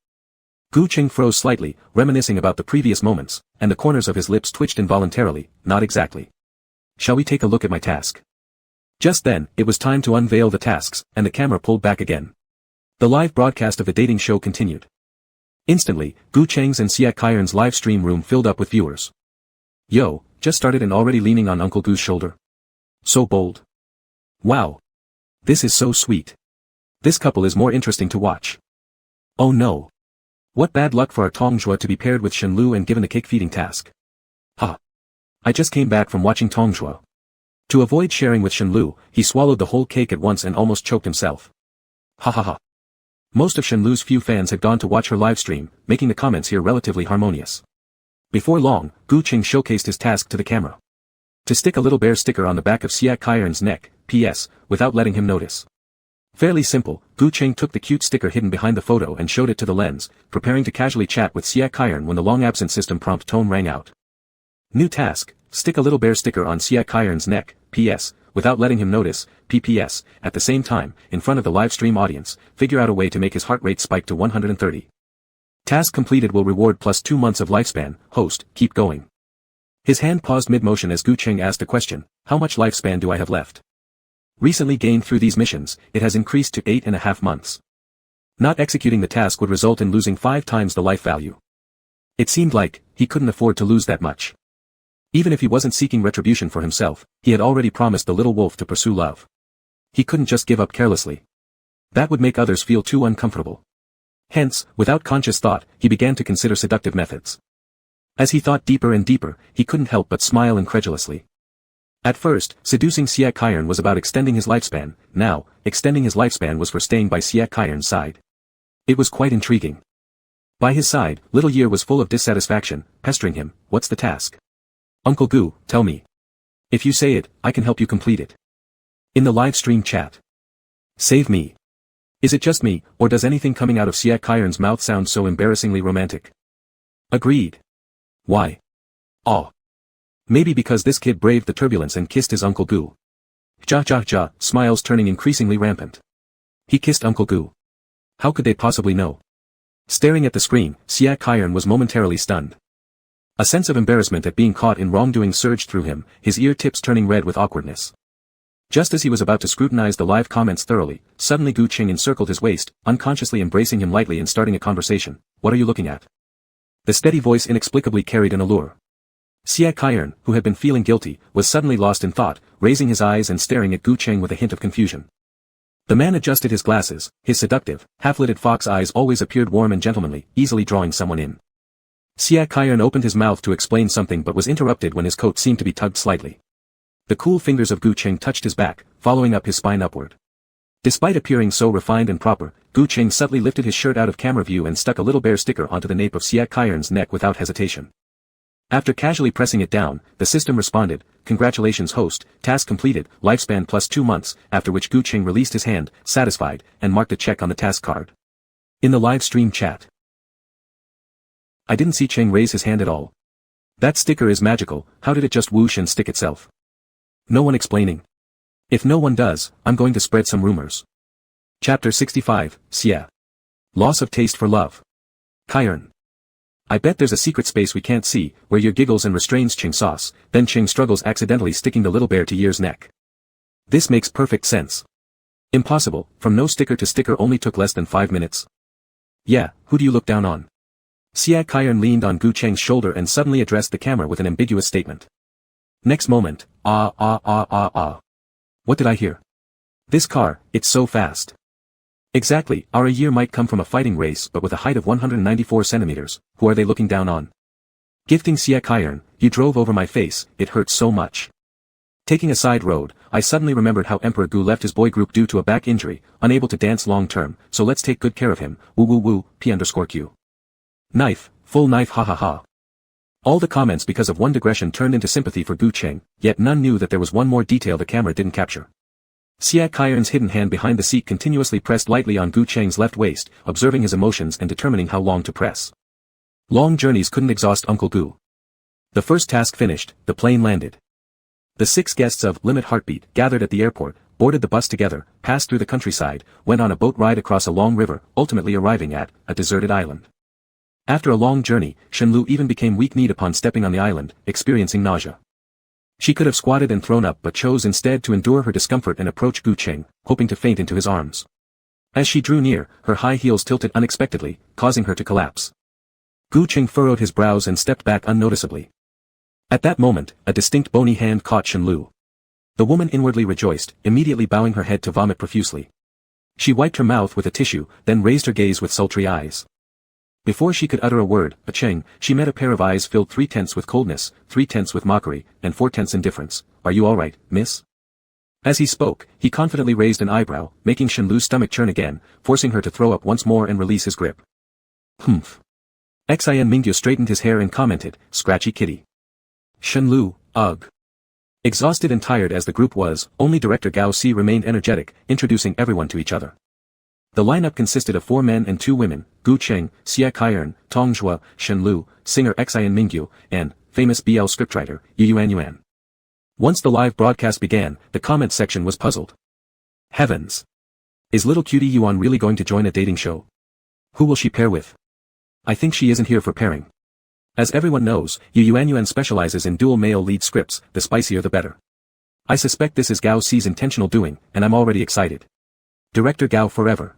Gu Cheng froze slightly, reminiscing about the previous moments, and the corners of his lips twitched involuntarily. Not exactly. Shall we take a look at my task? Just then, it was time to unveil the tasks, and the camera pulled back again. The live broadcast of the dating show continued. Instantly, Gu Cheng's and Siak Hyeon's live stream room filled up with viewers. Yo, just started and already leaning on Uncle Gu's shoulder. So bold. Wow. This is so sweet. This couple is more interesting to watch. Oh no. What bad luck for our Tongjua to be paired with Shenlu and given the cake-feeding task. Ha. I just came back from watching Tongjua. To avoid sharing with Shenlu, he swallowed the whole cake at once and almost choked himself. Ha ha ha. Most of Shenlu's few fans had gone to watch her live stream, making the comments here relatively harmonious. Before long, Gu Cheng showcased his task to the camera. To stick a little bear sticker on the back of Siak Hyeon's neck, P.S., without letting him notice. Fairly simple, Gu Cheng took the cute sticker hidden behind the photo and showed it to the lens, preparing to casually chat with Siak Hyeon when the long-absent system prompt tone rang out. New task, stick a little bear sticker on Siak Hyeon's neck, P.S., without letting him notice, PPS, at the same time, in front of the live stream audience, figure out a way to make his heart rate spike to 130. Task completed will reward plus 2 months of lifespan. Host, keep going. His hand paused mid-motion as Gu Cheng asked a question, how much lifespan do I have left? Recently gained through these missions, it has increased to 8.5 months. Not executing the task would result in losing 5 times the life value. It seemed like, he couldn't afford to lose that much. Even if he wasn't seeking retribution for himself, he had already promised the little wolf to pursue love. He couldn't just give up carelessly. That would make others feel too uncomfortable. Hence, without conscious thought, he began to consider seductive methods. As he thought deeper and deeper, he couldn't help but smile incredulously. At first, seducing Siak Hyeon was about extending his lifespan. Now, extending his lifespan was for staying by Siak Hyeon's side. It was quite intriguing. By his side, Little Year was full of dissatisfaction, pestering him. What's the task? Uncle Gu, tell me. If you say it, I can help you complete it. In the live stream chat. Save me. Is it just me, or does anything coming out of Siak Hyeon's mouth sound so embarrassingly romantic? Agreed. Why? Oh. Maybe because this kid braved the turbulence and kissed his Uncle Gu. Ja, smiles turning increasingly rampant. He kissed Uncle Gu. How could they possibly know? Staring at the screen, Siak Hyeon was momentarily stunned. A sense of embarrassment at being caught in wrongdoing surged through him, his ear tips turning red with awkwardness. Just as he was about to scrutinize the live comments thoroughly, suddenly Gu Cheng encircled his waist, unconsciously embracing him lightly and starting a conversation. What are you looking at? The steady voice inexplicably carried an allure. Siak Hyeon, who had been feeling guilty, was suddenly lost in thought, raising his eyes and staring at Gu Cheng with a hint of confusion. The man adjusted his glasses, his seductive, half-lidded fox eyes always appeared warm and gentlemanly, easily drawing someone in. Siak Hyeon opened his mouth to explain something but was interrupted when his coat seemed to be tugged slightly. The cool fingers of Gu Cheng touched his back, following up his spine upward. Despite appearing so refined and proper, Gu Cheng subtly lifted his shirt out of camera view and stuck a little bear sticker onto the nape of Siak Hyeon's neck without hesitation. After casually pressing it down, the system responded, "Congratulations host, task completed, lifespan plus 2 months," after which Gu Cheng released his hand, satisfied, and marked a check on the task card. In the live stream chat. I didn't see Cheng raise his hand at all. That sticker is magical, how did it just whoosh and stick itself? No one explaining. If no one does, I'm going to spread some rumors. Chapter 65, Xia. Loss of taste for love. Kyern. I bet there's a secret space we can't see, where Yer giggles and restrains Ching sauce, then Ching struggles accidentally sticking the little bear to Yer's neck. This makes perfect sense. Impossible, from no sticker to sticker only took less than 5 minutes. Yeah, who do you look down on? Siak Kyern leaned on Gu Cheng's shoulder and suddenly addressed the camera with an ambiguous statement. Next moment, ah. What did I hear? This car, it's so fast. Exactly, our year might come from a fighting race but with a height of 194 centimeters, who are they looking down on? Gifting Siak Kyern, you drove over my face, it hurts so much. Taking a side road, I suddenly remembered how Emperor Gu left his boy group due to a back injury, unable to dance long term, so let's take good care of him, woo, P_Q. Knife, full knife ha. All the comments because of one digression turned into sympathy for Gu Cheng, yet none knew that there was one more detail the camera didn't capture. Siak Kyern's hidden hand behind the seat continuously pressed lightly on Gu Cheng's left waist, observing his emotions and determining how long to press. Long journeys couldn't exhaust Uncle Gu. The first task finished, the plane landed. The 6 guests of Limit Heartbeat gathered at the airport, boarded the bus together, passed through the countryside, went on a boat ride across a long river, ultimately arriving at a deserted island. After a long journey, Shenlu even became weak-kneed upon stepping on the island, experiencing nausea. She could have squatted and thrown up but chose instead to endure her discomfort and approach Gu Cheng, hoping to faint into his arms. As she drew near, her high heels tilted unexpectedly, causing her to collapse. Gu Cheng furrowed his brows and stepped back unnoticeably. At that moment, a distinct bony hand caught Shenlu. The woman inwardly rejoiced, immediately bowing her head to vomit profusely. She wiped her mouth with a tissue, then raised her gaze with sultry eyes. Before she could utter a word, Cheng, she met a pair of eyes filled 3/10 with coldness, 3/10 with mockery, and 4/10 indifference. Are you all right, miss? As he spoke, he confidently raised an eyebrow, making Shenlu's stomach churn again, forcing her to throw up once more and release his grip. Humph. Xian Mingyu straightened his hair and commented, scratchy kitty. Shenlu, ugh. Exhausted and tired as the group was, only director Gao Si remained energetic, introducing everyone to each other. The lineup consisted of 4 men and 2 women, Gu Cheng, Siak Kyern, Tong Zhua, Shenlu, singer Xian Mingyu, and, famous BL scriptwriter, Yuan. Once the live broadcast began, the comment section was puzzled. Heavens! Is little cutie Yuan really going to join a dating show? Who will she pair with? I think she isn't here for pairing. As everyone knows, Yuan specializes in dual male lead scripts, the spicier the better. I suspect this is Gao Si's intentional doing, and I'm already excited. Director Gao forever.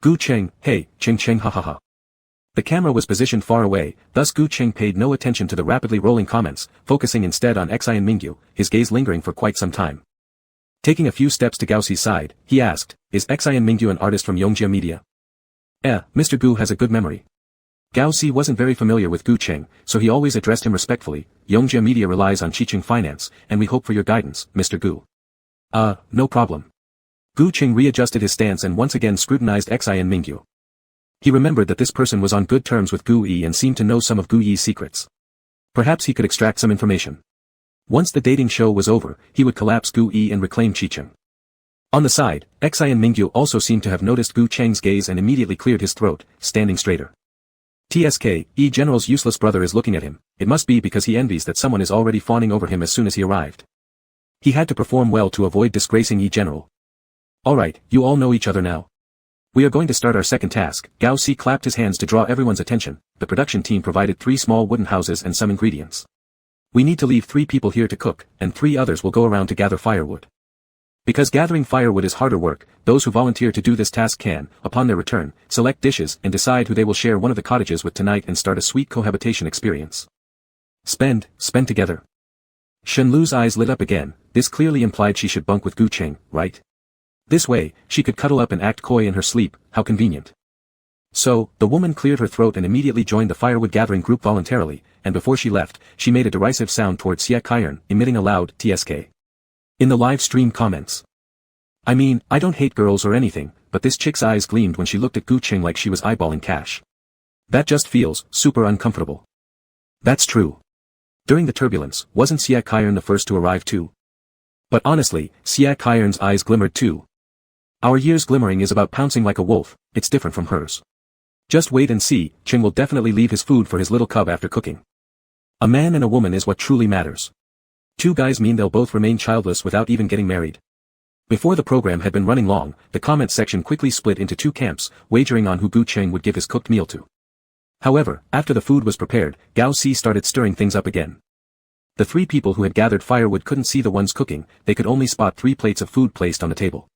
Gu Cheng, hey, Cheng ha. The camera was positioned far away, thus Gu Cheng paid no attention to the rapidly rolling comments, focusing instead on Xian Mingyu, his gaze lingering for quite some time. Taking a few steps to Gao Si's side, he asked, is Xian Mingyu an artist from Yongjia Media? Mr. Gu has a good memory. Gao Si wasn't very familiar with Gu Cheng, so he always addressed him respectfully. Yongjia Media relies on Qiqing Finance, and we hope for your guidance, Mr. Gu. No problem. Gu Cheng readjusted his stance and once again scrutinized Xian Mingyu. He remembered that this person was on good terms with Gu Yi and seemed to know some of Gu Yi's secrets. Perhaps he could extract some information. Once the dating show was over, he would collapse Gu Yi and reclaim Qiqing. On the side, Xian Mingyu also seemed to have noticed Gu Cheng's gaze and immediately cleared his throat, standing straighter. TSK, General's useless brother is looking at him, it must be because he envies that someone is already fawning over him as soon as he arrived. He had to perform well to avoid disgracing General. Alright, you all know each other now. We are going to start our second task. Gao Si clapped his hands to draw everyone's attention. The production team provided 3 small wooden houses and some ingredients. We need to leave 3 people here to cook, and 3 others will go around to gather firewood. Because gathering firewood is harder work, those who volunteer to do this task can, upon their return, select dishes and decide who they will share one of the cottages with tonight and start a sweet cohabitation experience. Spend together. Shenlu's eyes lit up again. This clearly implied she should bunk with Gu Cheng, right? This way, she could cuddle up and act coy in her sleep, how convenient. So, the woman cleared her throat and immediately joined the firewood gathering group voluntarily, and before she left, she made a derisive sound towards Siak Kyern, emitting a loud TSK. In the live stream comments. I mean, I don't hate girls or anything, but this chick's eyes gleamed when she looked at Gu Cheng like she was eyeballing cash. That just feels super uncomfortable. That's true. During the turbulence, wasn't Siak Kyern the first to arrive too? But honestly, Siak Kyern's eyes glimmered too. Our year's glimmering is about pouncing like a wolf, it's different from hers. Just wait and see, Cheng will definitely leave his food for his little cub after cooking. A man and a woman is what truly matters. 2 guys mean they'll both remain childless without even getting married. Before the program had been running long, the comments section quickly split into two camps, wagering on who Gu Cheng would give his cooked meal to. However, after the food was prepared, Gao Si started stirring things up again. The three people who had gathered firewood couldn't see the ones cooking, they could only spot 3 plates of food placed on the table.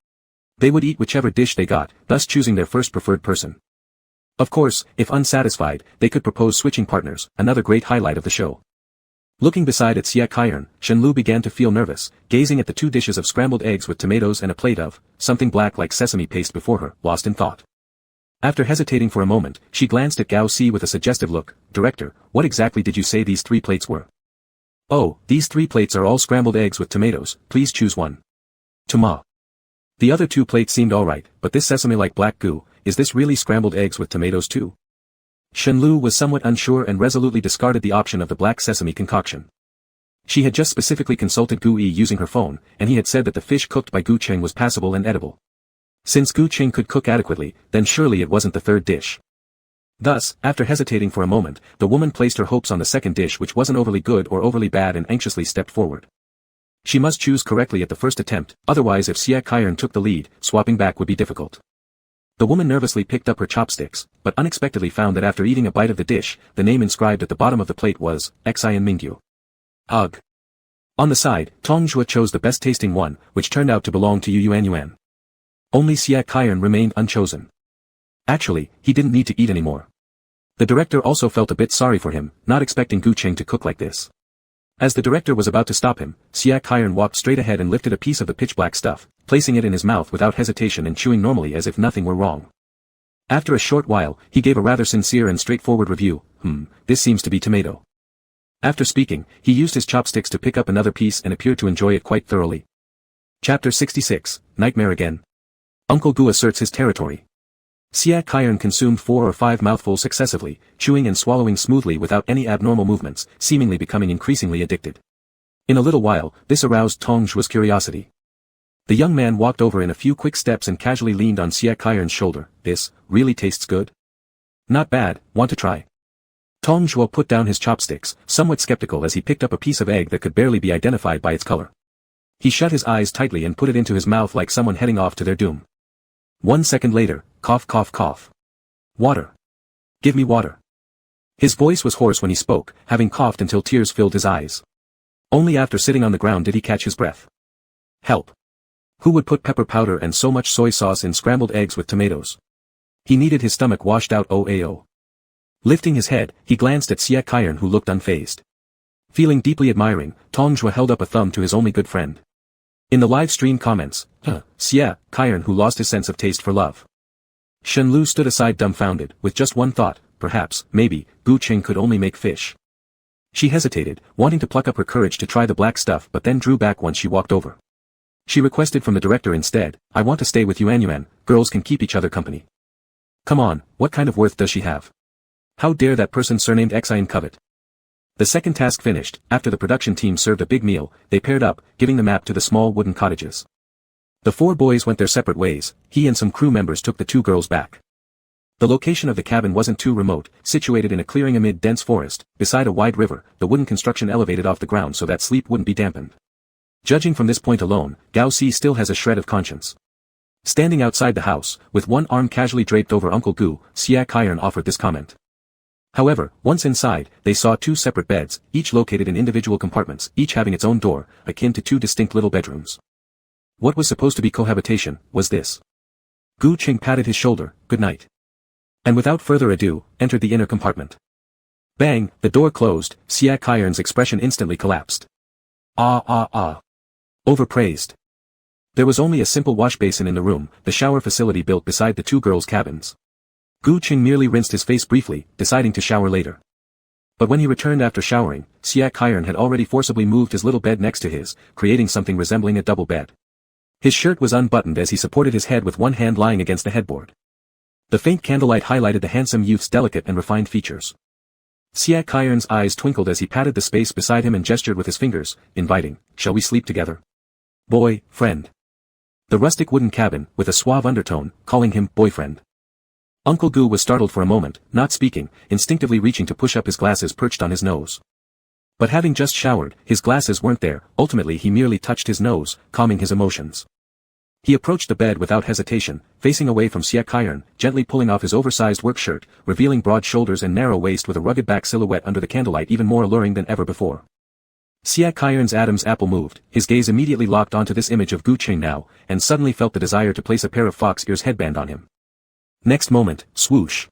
They would eat whichever dish they got, thus choosing their first preferred person. Of course, if unsatisfied, they could propose switching partners, another great highlight of the show. Looking beside at Xie Kaiern, Shenlu began to feel nervous, gazing at the 2 dishes of scrambled eggs with tomatoes and a plate of something black like sesame paste before her, lost in thought. After hesitating for a moment, she glanced at Gao Si with a suggestive look. "Director, what exactly did you say these 3 plates were?" "Oh, these 3 plates are all scrambled eggs with tomatoes, please choose one." "Toma." The other 2 plates seemed alright, but this sesame-like black goo, is this really scrambled eggs with tomatoes too? Shenlu was somewhat unsure and resolutely discarded the option of the black sesame concoction. She had just specifically consulted Gu Yi using her phone, and he had said that the fish cooked by Gu Cheng was passable and edible. Since Gu Cheng could cook adequately, then surely it wasn't the 3rd dish. Thus, after hesitating for a moment, the woman placed her hopes on the 2nd dish, which wasn't overly good or overly bad, and anxiously stepped forward. She must choose correctly at the first attempt, otherwise if Xie Kaiern took the lead, swapping back would be difficult. The woman nervously picked up her chopsticks, but unexpectedly found that after eating a bite of the dish, the name inscribed at the bottom of the plate was, Xian Mingyu. Ugh. On the side, Tong Zhua chose the best-tasting one, which turned out to belong to Yuan Yuan. Only Xie Kaiern remained unchosen. Actually, he didn't need to eat anymore. The director also felt a bit sorry for him, not expecting Gu Cheng to cook like this. As the director was about to stop him, Xie Kaiern walked straight ahead and lifted a piece of the pitch-black stuff, placing it in his mouth without hesitation and chewing normally as if nothing were wrong. After a short while, he gave a rather sincere and straightforward review. This seems to be tomato. After speaking, he used his chopsticks to pick up another piece and appeared to enjoy it quite thoroughly. Chapter 66, Nightmare Again. Uncle Gu asserts his territory. Xie Kaiern consumed 4 or 5 mouthfuls successively, chewing and swallowing smoothly without any abnormal movements, seemingly becoming increasingly addicted. In a little while, this aroused Tong Zhua's curiosity. The young man walked over in a few quick steps and casually leaned on Xie Kaiern's shoulder. "This really tastes good?" "Not bad, want to try?" Tong Zhua put down his chopsticks, somewhat skeptical as he picked up a piece of egg that could barely be identified by its color. He shut his eyes tightly and put it into his mouth like someone heading off to their doom. 1 second later, cough cough cough. "Water. Give me water." His voice was hoarse when he spoke, having coughed until tears filled his eyes. Only after sitting on the ground did he catch his breath. Help. Who would put pepper powder and so much soy sauce in scrambled eggs with tomatoes? He needed his stomach washed out. OAO. Lifting his head, he glanced at Xie Kaiern, who looked unfazed. Feeling deeply admiring, Tong Zhua held up a thumb to his only good friend. In the live stream comments, Xie Kaiern who lost his sense of taste for love. Shenlu stood aside dumbfounded, with just one thought, perhaps, maybe, Gu Cheng could only make fish. She hesitated, wanting to pluck up her courage to try the black stuff, but then drew back once she walked over. She requested from the director instead, "I want to stay with Yuan Yuan, girls can keep each other company." "Come on, what kind of worth does she have? How dare that person surnamed Xian covet?" The second task finished, after the production team served a big meal, they paired up, giving the map to the small wooden cottages. The 4 boys went their separate ways, he and some crew members took the 2 girls back. The location of the cabin wasn't too remote, situated in a clearing amid dense forest, beside a wide river, the wooden construction elevated off the ground so that sleep wouldn't be dampened. Judging from this point alone, Gao Si still has a shred of conscience. Standing outside the house, with one arm casually draped over Uncle Gu, Xie Kaiern offered this comment. However, once inside, they saw 2 separate beds, each located in individual compartments, each having its own door, akin to 2 distinct little bedrooms. What was supposed to be cohabitation, was this? Gu Cheng patted his shoulder, "Good night." And without further ado, entered the inner compartment. Bang, the door closed, Xie Kaiern's expression instantly collapsed. Overpraised. There was only a simple wash basin in the room, the shower facility built beside the 2 girls' cabins. Gu Cheng merely rinsed his face briefly, deciding to shower later. But when he returned after showering, Xie Kaiern had already forcibly moved his little bed next to his, creating something resembling a double bed. His shirt was unbuttoned as he supported his head with one hand lying against the headboard. The faint candlelight highlighted the handsome youth's delicate and refined features. Xie Kaiern's eyes twinkled as he patted the space beside him and gestured with his fingers, inviting, "Shall we sleep together? Boy, friend." The rustic wooden cabin, with a suave undertone, calling him boyfriend. Uncle Gu was startled for a moment, not speaking, instinctively reaching to push up his glasses perched on his nose. But having just showered, his glasses weren't there, ultimately he merely touched his nose, calming his emotions. He approached the bed without hesitation, facing away from Xie Kaiern, gently pulling off his oversized work shirt, revealing broad shoulders and narrow waist with a rugged back silhouette under the candlelight even more alluring than ever before. Xie Kaiern's Adam's apple moved, his gaze immediately locked onto this image of Gu Qing now, and suddenly felt the desire to place a pair of fox ears headband on him. Next moment, swoosh.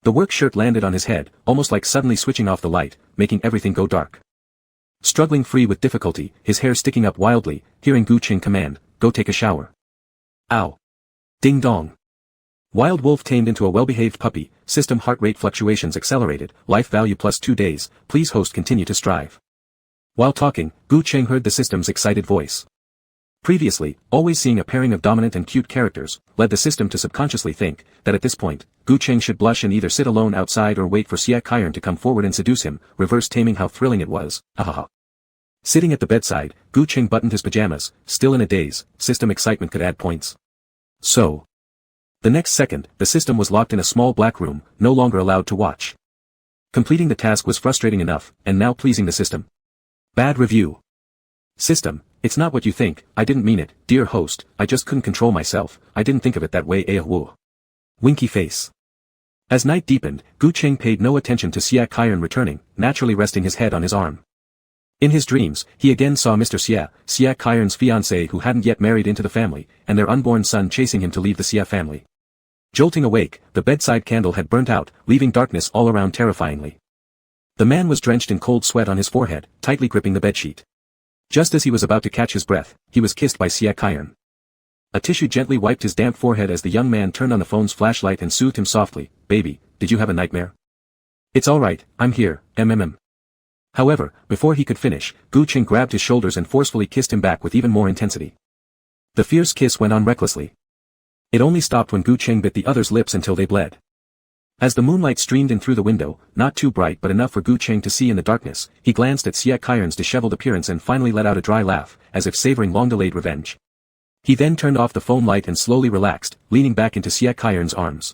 The work shirt landed on his head, almost like suddenly switching off the light, making everything go dark. Struggling free with difficulty, his hair sticking up wildly, hearing Gu Qing command, "Go take a shower." Ow. Ding dong. Wild wolf tamed into a well-behaved puppy, system heart rate fluctuations accelerated, life value plus 2 days, please host continue to strive. While talking, Gu Qing heard the system's excited voice. Previously, always seeing a pairing of dominant and cute characters, led the system to subconsciously think, that at this point, Gu Qing should blush and either sit alone outside or wait for Xie Kaiern to come forward and seduce him, reverse taming how thrilling it was, ahaha. Sitting at the bedside, Gu Qing buttoned his pajamas, still in a daze, system excitement could add points. So. The next second, the system was locked in a small black room, no longer allowed to watch. Completing the task was frustrating enough, and now pleasing the system. Bad review. System, it's not what you think, I didn't mean it, dear host, I just couldn't control myself, I didn't think of it that way wu. Winky face. As night deepened, Gu Qing paid no attention to Xie Kaiern returning, naturally resting his head on his arm. In his dreams, he again saw Mr. Xie Kaiern's fiancée who hadn't yet married into the family, and their unborn son chasing him to leave the Xie family. Jolting awake, the bedside candle had burnt out, leaving darkness all around terrifyingly. The man was drenched in cold sweat on his forehead, tightly gripping the bedsheet. Just as he was about to catch his breath, he was kissed by Xie Kaiern. A tissue gently wiped his damp forehead as the young man turned on the phone's flashlight and soothed him softly, "Baby, did you have a nightmare?" "It's alright, I'm here, mm." However, before he could finish, Gu Qing grabbed his shoulders and forcefully kissed him back with even more intensity. The fierce kiss went on recklessly. It only stopped when Gu Qing bit the other's lips until they bled. As the moonlight streamed in through the window, not too bright but enough for Gu Qing to see in the darkness, he glanced at Xie Kaiern's disheveled appearance and finally let out a dry laugh, as if savoring long-delayed revenge. He then turned off the phone light and slowly relaxed, leaning back into Xie Kaiern's arms.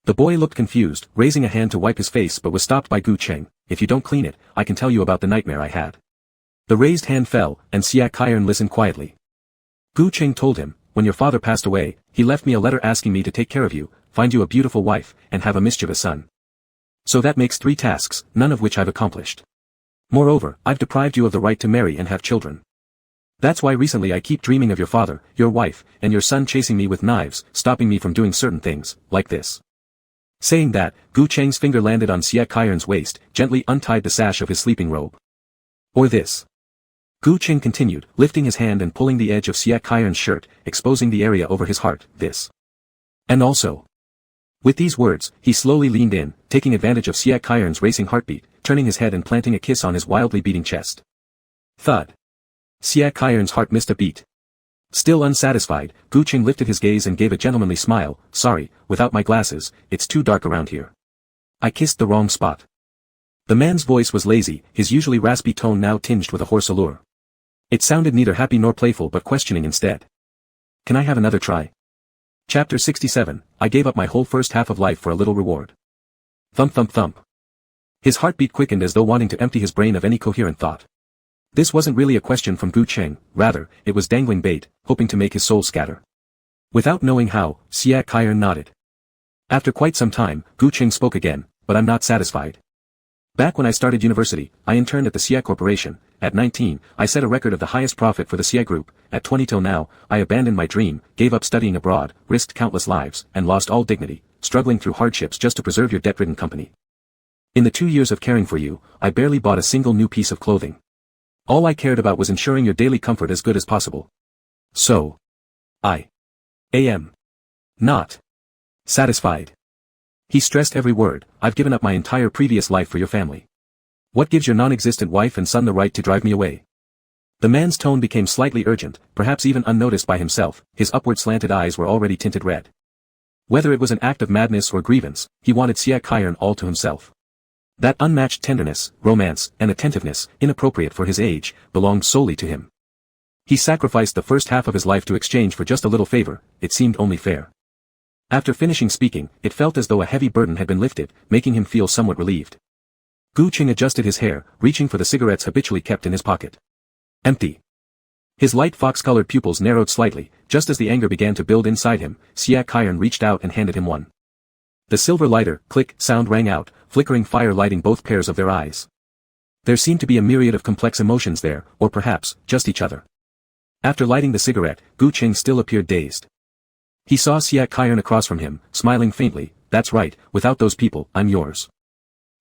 The boy looked confused, raising a hand to wipe his face but was stopped by Gu Qing. "If you don't clean it, I can tell you about the nightmare I had." The raised hand fell, and Xie Kaiern listened quietly. Gu Qing told him, "When your father passed away, he left me a letter asking me to take care of you, find you a beautiful wife, and have a mischievous son. So that makes 3 tasks, none of which I've accomplished. Moreover, I've deprived you of the right to marry and have children. That's why recently I keep dreaming of your father, your wife, and your son chasing me with knives, stopping me from doing certain things, like this." Saying that, Gu Qing's finger landed on Xie Kaiern's waist, gently untied the sash of his sleeping robe. "Or this." Gu Qing continued, lifting his hand and pulling the edge of Xie Kaiern's shirt, exposing the area over his heart, "This. And also." With these words, he slowly leaned in, taking advantage of Xie Kaiern's racing heartbeat, turning his head and planting a kiss on his wildly beating chest. Thud. Xie Kaiern's heart missed a beat. Still unsatisfied, Gu Qing lifted his gaze and gave a gentlemanly smile, "Sorry, without my glasses, it's too dark around here. I kissed the wrong spot." The man's voice was lazy, his usually raspy tone now tinged with a hoarse allure. It sounded neither happy nor playful but questioning instead. "Can I have another try?" Chapter 67, I gave up my whole first half of life for a little reward. Thump thump thump. His heartbeat quickened as though wanting to empty his brain of any coherent thought. This wasn't really a question from Gu Qing, rather, it was dangling bait, hoping to make his soul scatter. Without knowing how, Xie Kaiern nodded. After quite some time, Gu Qing spoke again, "But I'm not satisfied. Back when I started university, I interned at the Xie Corporation. At 19, I set a record of the highest profit for the Xie Group. At 20 till now, I abandoned my dream, gave up studying abroad, risked countless lives, and lost all dignity, struggling through hardships just to preserve your debt-ridden company. In the 2 years of caring for you, I barely bought a single new piece of clothing. All I cared about was ensuring your daily comfort as good as possible. So, I am not satisfied." He stressed every word, "I've given up my entire previous life for your family. What gives your non-existent wife and son the right to drive me away?" The man's tone became slightly urgent, perhaps even unnoticed by himself, his upward slanted eyes were already tinted red. Whether it was an act of madness or grievance, he wanted Xie Kaiern all to himself. That unmatched tenderness, romance, and attentiveness, inappropriate for his age, belonged solely to him. He sacrificed the first half of his life to exchange for just a little favor, it seemed only fair. After finishing speaking, it felt as though a heavy burden had been lifted, making him feel somewhat relieved. Gu Qing adjusted his hair, reaching for the cigarettes habitually kept in his pocket. Empty. His light fox-colored pupils narrowed slightly, just as the anger began to build inside him. Siak Kyron reached out and handed him one. The silver lighter, click, sound rang out, flickering fire lighting both pairs of their eyes. There seemed to be a myriad of complex emotions there, or perhaps, just each other. After lighting the cigarette, Gu Qing still appeared dazed. He saw Siak Kyron across from him, smiling faintly. That's right, without those people, I'm yours.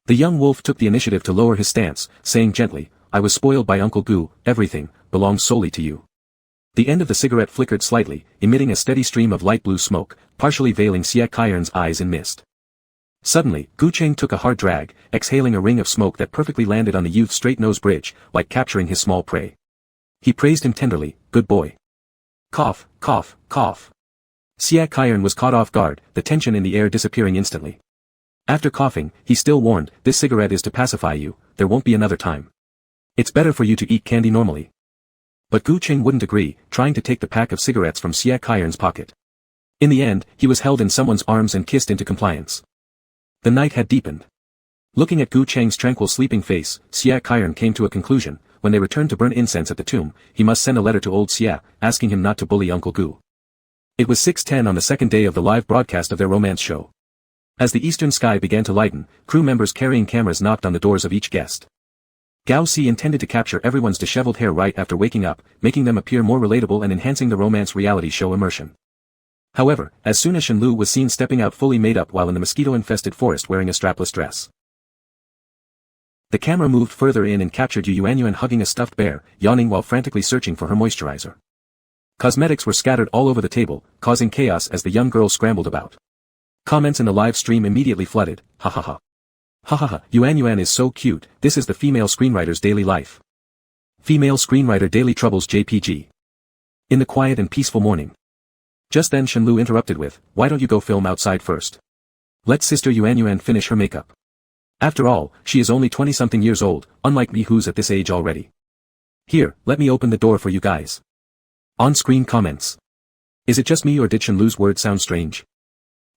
The young wolf took the initiative to lower his stance, saying gently, I was spoiled by Uncle Gu, everything belongs solely to you. The end of the cigarette flickered slightly, emitting a steady stream of light blue smoke, partially veiling Siak Kyron's eyes in mist. Suddenly, Gu Qing took a hard drag, exhaling a ring of smoke that perfectly landed on the youth's straight nose bridge, like capturing his small prey. He praised him tenderly, good boy. Cough, cough, cough. Siak Kyron was caught off guard, the tension in the air disappearing instantly. After coughing, he still warned, this cigarette is to pacify you, there won't be another time. It's better for you to eat candy normally. But Gu Qing wouldn't agree, trying to take the pack of cigarettes from Siak Kyron's pocket. In the end, he was held in someone's arms and kissed into compliance. The night had deepened. Looking at Gu Cheng's tranquil sleeping face, Siak Kyron came to a conclusion. When they returned to burn incense at the tomb, he must send a letter to old Siak, asking him not to bully Uncle Gu. It was 6:10 on the second day of the live broadcast of their romance show. As the eastern sky began to lighten, crew members carrying cameras knocked on the doors of each guest. Gao Si intended to capture everyone's disheveled hair right after waking up, making them appear more relatable and enhancing the romance reality show immersion. However, as soon as Shen Lu was seen stepping out fully made up while in the mosquito-infested forest wearing a strapless dress, the camera moved further in and captured Yu Yuanyuan hugging a stuffed bear, yawning while frantically searching for her moisturizer. Cosmetics were scattered all over the table, causing chaos as the young girl scrambled about. Comments in the live stream immediately flooded, ha ha ha. Ha ha ha, Yuanyuan is so cute, this is the female screenwriter's daily life. Female screenwriter daily troubles JPG. In the quiet and peaceful morning. Just then Shen Lu interrupted with, why don't you go film outside first? Let Sister Yuanyuan finish her makeup. After all, she is only 20-something years old, unlike me who's at this age already. Here, let me open the door for you guys. On-screen comments. Is it just me or did Shen Lu's words sound strange?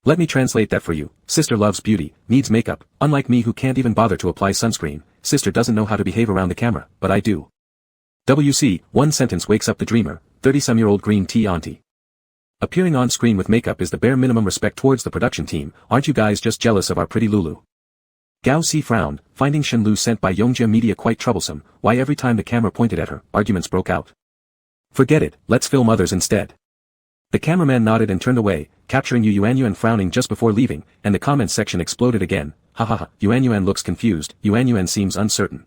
Let me translate that for you. Sister loves beauty, needs makeup, unlike me who can't even bother to apply sunscreen. Sister doesn't know how to behave around the camera, but I do. WC, one sentence wakes up the dreamer, 30-some-year-old green tea auntie. Appearing on screen with makeup is the bare minimum respect towards the production team, aren't you guys just jealous of our pretty Lulu? Gao Si frowned, finding Shen Lu sent by Yongjia Media quite troublesome, why every time the camera pointed at her, arguments broke out. Forget it, let's film others instead. The cameraman nodded and turned away, capturing Yu Yuanyuan frowning just before leaving, and the comments section exploded again, ha ha ha, Yuanyuan looks confused, Yuanyuan seems uncertain.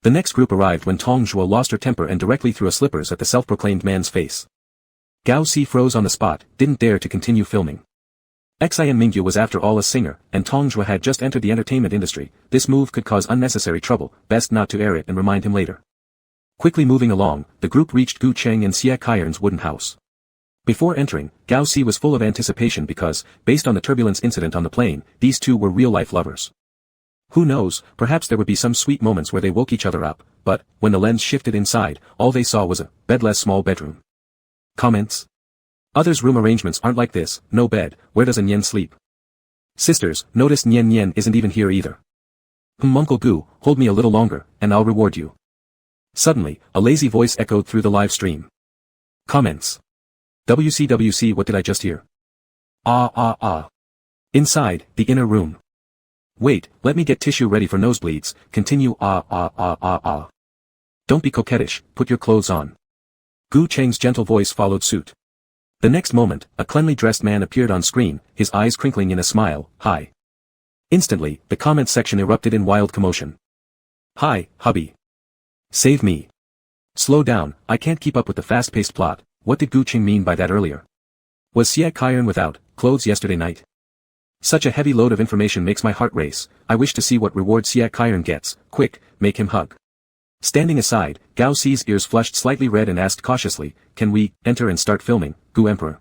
The next group arrived when Tong Zhuo lost her temper and directly threw a slippers at the self-proclaimed man's face. Gao Si froze on the spot, didn't dare to continue filming. Xian Mingyu was after all a singer, and Tong Zhuo had just entered the entertainment industry, this move could cause unnecessary trouble, best not to air it and remind him later. Quickly moving along, the group reached Gu Cheng and Siak Kyron's wooden house. Before entering, Gao Si was full of anticipation because, based on the turbulence incident on the plane, these two were real-life lovers. Who knows, perhaps there would be some sweet moments where they woke each other up, but, when the lens shifted inside, all they saw was a bedless small bedroom. Comments? Others' room arrangements aren't like this, no bed, where does Nyen sleep? Sisters, notice Nyen isn't even here either. Uncle Gu, hold me a little longer, and I'll reward you. Suddenly, a lazy voice echoed through the live stream. Comments. WC what did I just hear? Ah. Inside, the inner room. Wait, let me get tissue ready for nosebleeds, continue ah. Don't be coquettish, put your clothes on. Gu Cheng's gentle voice followed suit. The next moment, a cleanly dressed man appeared on screen, his eyes crinkling in a smile, hi. Instantly, the comments section erupted in wild commotion. Hi, hubby. Save me. Slow down, I can't keep up with the fast-paced plot. What did Gu Cheng mean by that earlier? Was Siak Kyron without clothes yesterday night? Such a heavy load of information makes my heart race, I wish to see what reward Siak Kyron gets, quick, make him hug. Standing aside, Gao Si's ears flushed slightly red and asked cautiously, can we enter and start filming, Gu Emperor?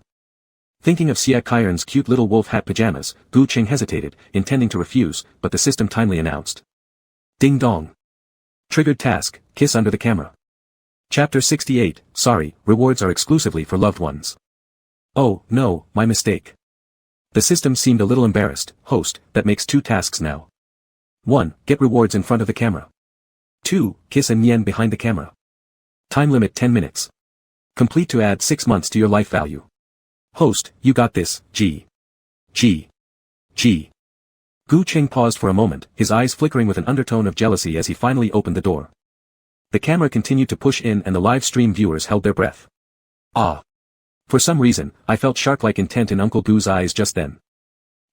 Thinking of Siak Kyron's cute little wolf hat pajamas, Gu Cheng hesitated, intending to refuse, but the system timely announced. Ding dong. Triggered task, kiss under the camera. Chapter 68, sorry, rewards are exclusively for loved ones. Oh, no, my mistake. The system seemed a little embarrassed, host, that makes 2 tasks now. 1. Get rewards in front of the camera. 2. Kiss and Nyen behind the camera. Time limit 10 minutes. Complete to add 6 months to your life value. Host, you got this, G. G. G. Gu Cheng paused for a moment, his eyes flickering with an undertone of jealousy as he finally opened the door. The camera continued to push in and the live stream viewers held their breath. Ah. For some reason, I felt shark-like intent in Uncle Gu's eyes just then.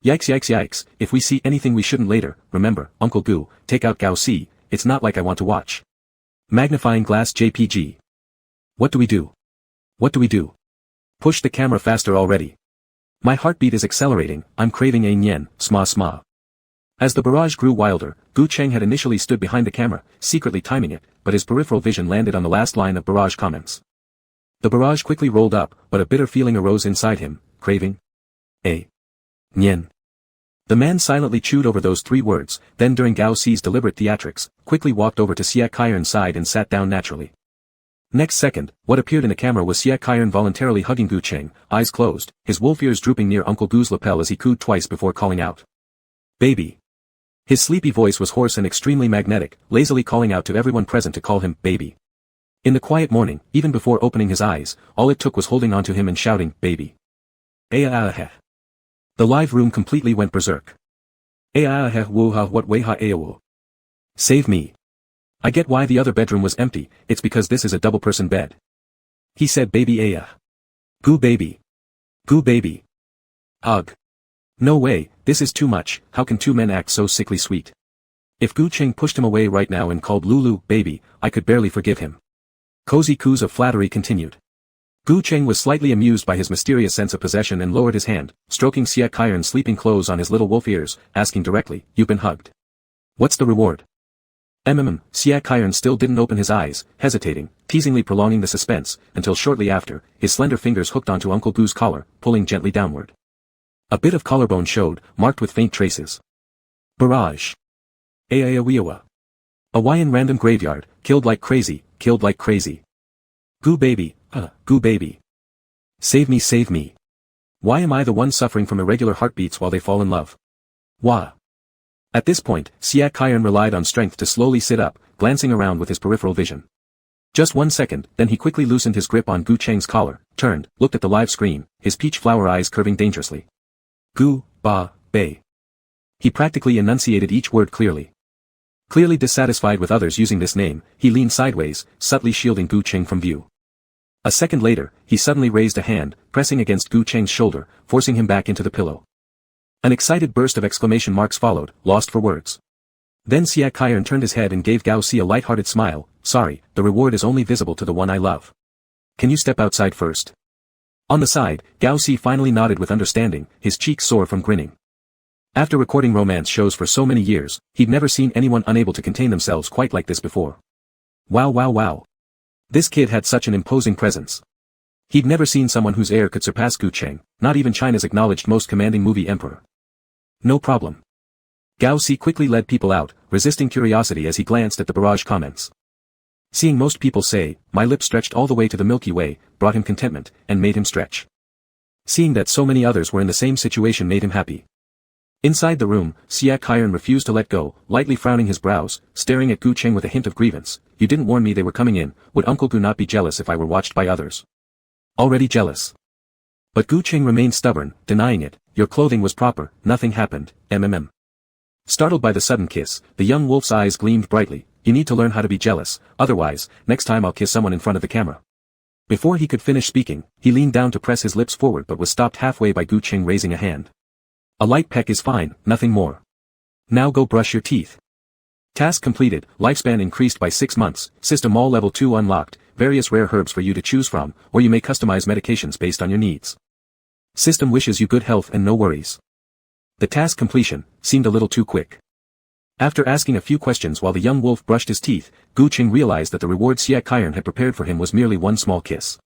Yikes yikes yikes, if we see anything we shouldn't later, remember, Uncle Gu, take out Gao Si, it's not like I want to watch. Magnifying glass JPG. What do we do? What do we do? Push the camera faster already. My heartbeat is accelerating, I'm craving a nyen, sma sma. As the barrage grew wilder, Gu Cheng had initially stood behind the camera, secretly timing it, but his peripheral vision landed on the last line of barrage comments. The barrage quickly rolled up, but a bitter feeling arose inside him, craving a nyen. The man silently chewed over those 3 words, then during Gao Si's deliberate theatrics, quickly walked over to Xia Kairen's side and sat down naturally. Next second, what appeared in the camera was Xia Kairen voluntarily hugging Gu Cheng, eyes closed, his wolf ears drooping near Uncle Gu's lapel as he cooed twice before calling out. Baby. His sleepy voice was hoarse and extremely magnetic, lazily calling out to everyone present to call him baby. In the quiet morning, even before opening his eyes, all it took was holding onto him and shouting, baby. The live room completely went berserk. What way ha awo. Save me. I get why the other bedroom was empty, it's because this is a double-person bed. He said baby aya. Goo baby. Goo baby. Ugh. No way, this is too much, how can 2 men act so sickly sweet? If Gu Cheng pushed him away right now and called Lulu, baby, I could barely forgive him. Cozy coos of flattery continued. Gu Cheng was slightly amused by his mysterious sense of possession and lowered his hand, stroking Xia Kairen's sleeping clothes on his little wolf ears, asking directly, you've been hugged. What's the reward? Xia Kairen still didn't open his eyes, hesitating, teasingly prolonging the suspense, until shortly after, his slender fingers hooked onto Uncle Gu's collar, pulling gently downward. A bit of collarbone showed, marked with faint traces. Barrage. Ayayawiawa. Hawaiian random graveyard, killed like crazy, killed like crazy. Goo baby, goo baby. Save me save me. Why am I the one suffering from irregular heartbeats while they fall in love? Wah. At this point, Xia Kairen relied on strength to slowly sit up, glancing around with his peripheral vision. Just 1 second, then he quickly loosened his grip on Gu Cheng's collar, turned, looked at the live screen, his peach flower eyes curving dangerously. Gu, ba, bay. He practically enunciated each word clearly. Clearly dissatisfied with others using this name, he leaned sideways, subtly shielding Gu Cheng from view. A second later, he suddenly raised a hand, pressing against Gu Cheng's shoulder, forcing him back into the pillow. An excited burst of exclamation marks followed, lost for words. Then Xia Kairen turned his head and gave Gao Si a light-hearted smile, sorry, the reward is only visible to the one I love. Can you step outside first? On the side, Gao Si finally nodded with understanding, his cheeks sore from grinning. After recording romance shows for so many years, he'd never seen anyone unable to contain themselves quite like this before. Wow wow wow. This kid had such an imposing presence. He'd never seen someone whose air could surpass Gu Cheng, not even China's acknowledged most commanding movie emperor. No problem. Gao Si quickly led people out, resisting curiosity as he glanced at the barrage comments. Seeing most people say, my lips stretched all the way to the Milky Way, brought him contentment, and made him stretch. Seeing that so many others were in the same situation made him happy. Inside the room, Xia Kairen refused to let go, lightly frowning his brows, staring at Gu Cheng with a hint of grievance. You didn't warn me they were coming in, would Uncle Gu not be jealous if I were watched by others? Already jealous. But Gu Cheng remained stubborn, denying it, your clothing was proper, nothing happened, Startled by the sudden kiss, the young wolf's eyes gleamed brightly, you need to learn how to be jealous, otherwise, next time I'll kiss someone in front of the camera. Before he could finish speaking, he leaned down to press his lips forward but was stopped halfway by Gu Cheng raising a hand. A light peck is fine, nothing more. Now go brush your teeth. Task completed, lifespan increased by 6 months, system all level 2 unlocked, various rare herbs for you to choose from, or you may customize medications based on your needs. System wishes you good health and no worries. The task completion seemed a little too quick. After asking a few questions while the young wolf brushed his teeth, Gu Cheng realized that the reward Xia Kairen had prepared for him was merely one small kiss.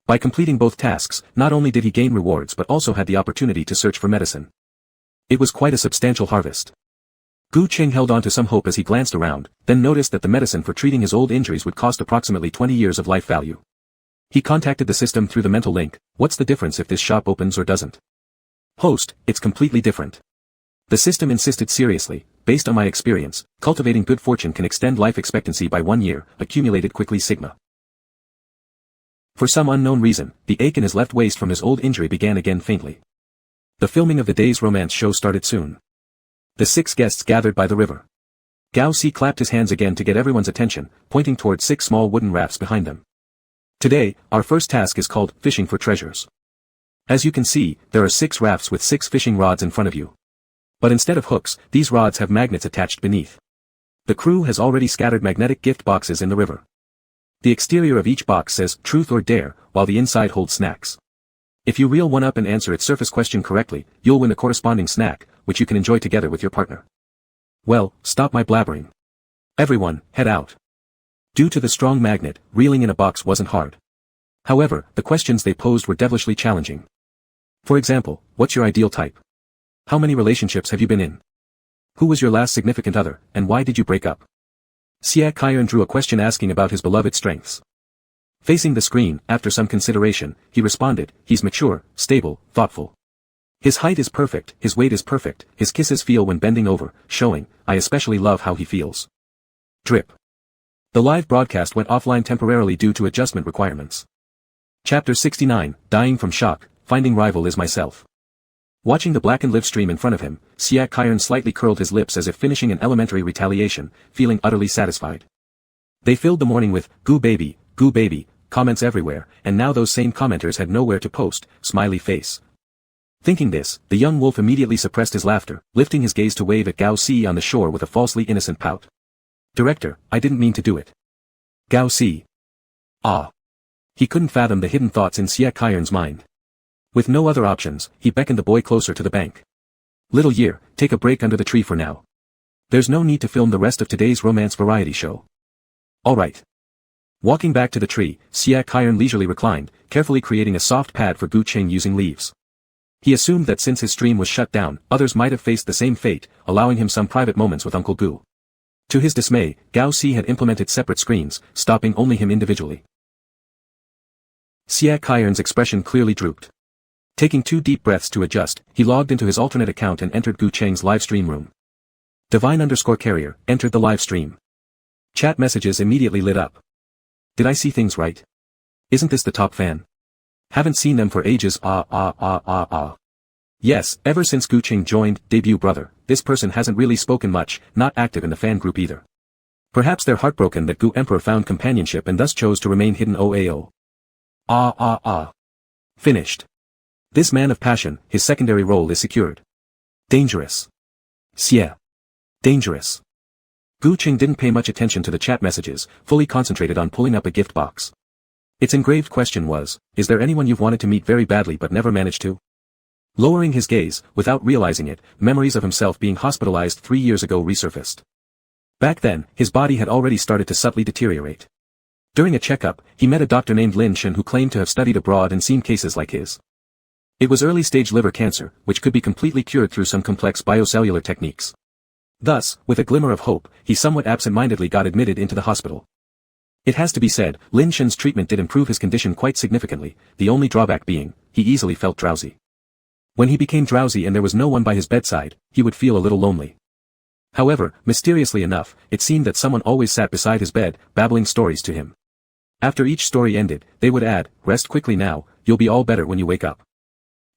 By completing both tasks, not only did he gain rewards but also had the opportunity to search for medicine. It was quite a substantial harvest. Gu Cheng held on to some hope as he glanced around, then noticed that the medicine for treating his old injuries would cost approximately 20 years of life value. He contacted the system through the mental link, what's the difference if this shop opens or doesn't? Host, it's completely different. The system insisted seriously, based on my experience, cultivating good fortune can extend life expectancy by 1 year, accumulated quickly Sigma. For some unknown reason, the ache in his left waist from his old injury began again faintly. The filming of the day's romance show started soon. The 6 guests gathered by the river. Gao Si clapped his hands again to get everyone's attention, pointing toward 6 small wooden rafts behind them. Today, our first task is called fishing for treasures. As you can see, there are 6 rafts with 6 fishing rods in front of you. But instead of hooks, these rods have magnets attached beneath. The crew has already scattered magnetic gift boxes in the river. The exterior of each box says truth or dare, while the inside holds snacks. If you reel one up and answer its surface question correctly, you'll win a corresponding snack, which you can enjoy together with your partner. Well, stop my blabbering. Everyone, head out. Due to the strong magnet, reeling in a box wasn't hard. However, the questions they posed were devilishly challenging. For example, what's your ideal type? How many relationships have you been in? Who was your last significant other, and why did you break up? Xia Kaiern drew a question asking about his beloved strengths. Facing the screen, after some consideration, he responded, he's mature, stable, thoughtful. His height is perfect, his weight is perfect, his kisses feel when bending over, showing, I especially love how he feels. Drip. The live broadcast went offline temporarily due to adjustment requirements. Chapter 69, Dying from Shock, Finding Rival is Myself. Watching the blackened live stream in front of him, Xia Kaiern slightly curled his lips as if finishing an elementary retaliation, feeling utterly satisfied. They filled the morning with, goo baby, comments everywhere, and now those same commenters had nowhere to post, smiley face. Thinking this, the young wolf immediately suppressed his laughter, lifting his gaze to wave at Gao Si on the shore with a falsely innocent pout. Director, I didn't mean to do it. Gao Si. Ah. He couldn't fathom the hidden thoughts in Xia Kaiern's mind. With no other options, he beckoned the boy closer to the bank. Little Year, take a break under the tree for now. There's no need to film the rest of today's romance variety show. Alright. Walking back to the tree, Xia Kaiern leisurely reclined, carefully creating a soft pad for Gu Qing using leaves. He assumed that since his stream was shut down, others might have faced the same fate, allowing him some private moments with Uncle Gu. To his dismay, Gao Si had implemented separate screens, stopping only him individually. Xia Kaiern's expression clearly drooped. Taking 2 deep breaths to adjust, he logged into his alternate account and entered Gu Cheng's live stream room. Divine_carrier, entered the live stream. Chat messages immediately lit up. Did I see things right? Isn't this the top fan? Haven't seen them for ages. Yes, ever since Gu Cheng joined, debut brother, this person hasn't really spoken much, not active in the fan group either. Perhaps they're heartbroken that Gu Emperor found companionship and thus chose to remain hidden. Finished. This man of passion, his secondary role is secured. Dangerous. Xie. Dangerous. Gu Cheng didn't pay much attention to the chat messages, fully concentrated on pulling up a gift box. Its engraved question was, is there anyone you've wanted to meet very badly but never managed to? Lowering his gaze, without realizing it, memories of himself being hospitalized 3 years ago resurfaced. Back then, his body had already started to subtly deteriorate. During a checkup, he met a doctor named Lin Shen who claimed to have studied abroad and seen cases like his. It was early-stage liver cancer, which could be completely cured through some complex biocellular techniques. Thus, with a glimmer of hope, he somewhat absent-mindedly got admitted into the hospital. It has to be said, Lin Shen's treatment did improve his condition quite significantly, the only drawback being, he easily felt drowsy. When he became drowsy and there was no one by his bedside, he would feel a little lonely. However, mysteriously enough, it seemed that someone always sat beside his bed, babbling stories to him. After each story ended, they would add, rest quickly now, you'll be all better when you wake up.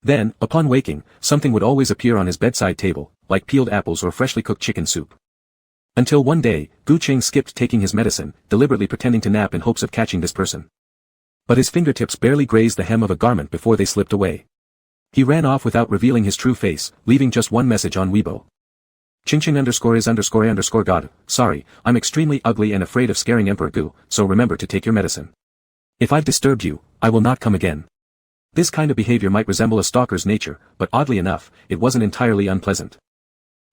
Then, upon waking, something would always appear on his bedside table, like peeled apples or freshly cooked chicken soup. Until one day, Gu Cheng skipped taking his medicine, deliberately pretending to nap in hopes of catching this person. But his fingertips barely grazed the hem of a garment before they slipped away. He ran off without revealing his true face, leaving just one message on Weibo. Ching_is_god, sorry, I'm extremely ugly and afraid of scaring Emperor Gu, so remember to take your medicine. If I've disturbed you, I will not come again. This kind of behavior might resemble a stalker's nature, but oddly enough, it wasn't entirely unpleasant.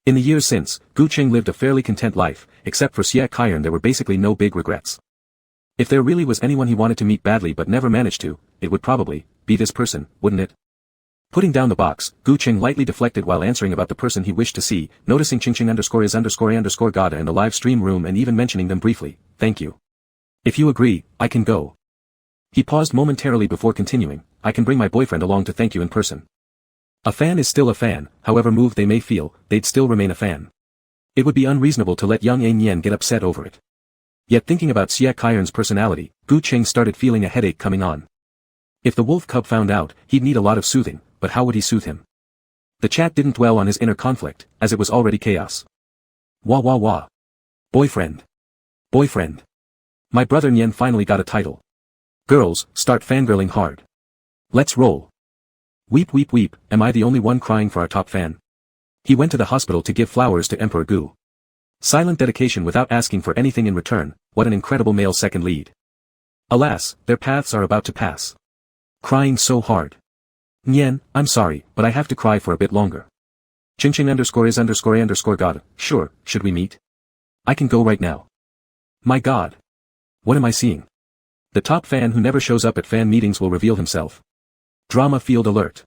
In the years since, Gu Cheng lived a fairly content life, except for Xie Kaiern there were basically no big regrets. If there really was anyone he wanted to meet badly but never managed to, it would probably be this person, wouldn't it? Putting down the box, Gu Cheng lightly deflected while answering about the person he wished to see, noticing Ching_is_god in the live stream room and even mentioning them briefly, thank you. If you agree, I can go. He paused momentarily before continuing, I can bring my boyfriend along to thank you in person. A fan is still a fan, however moved they may feel, they'd still remain a fan. It would be unreasonable to let young Nian get upset over it. Yet thinking about Xie Kaiern's personality, Gu Cheng started feeling a headache coming on. If the wolf cub found out, he'd need a lot of soothing, but how would he soothe him? The chat didn't dwell on his inner conflict, as it was already chaos. Wah wah wah. Boyfriend. Boyfriend. My brother Nyen finally got a title. Girls, start fangirling hard. Let's roll. Weep weep weep, am I the only one crying for our top fan? He went to the hospital to give flowers to Emperor Gu. Silent dedication without asking for anything in return, what an incredible male second lead. Alas, their paths are about to pass. Crying so hard. Nyen, I'm sorry, but I have to cry for a bit longer. Chingching _is_a__ god, sure, should we meet? I can go right now. My god. What am I seeing? The top fan who never shows up at fan meetings will reveal himself. Drama field alert.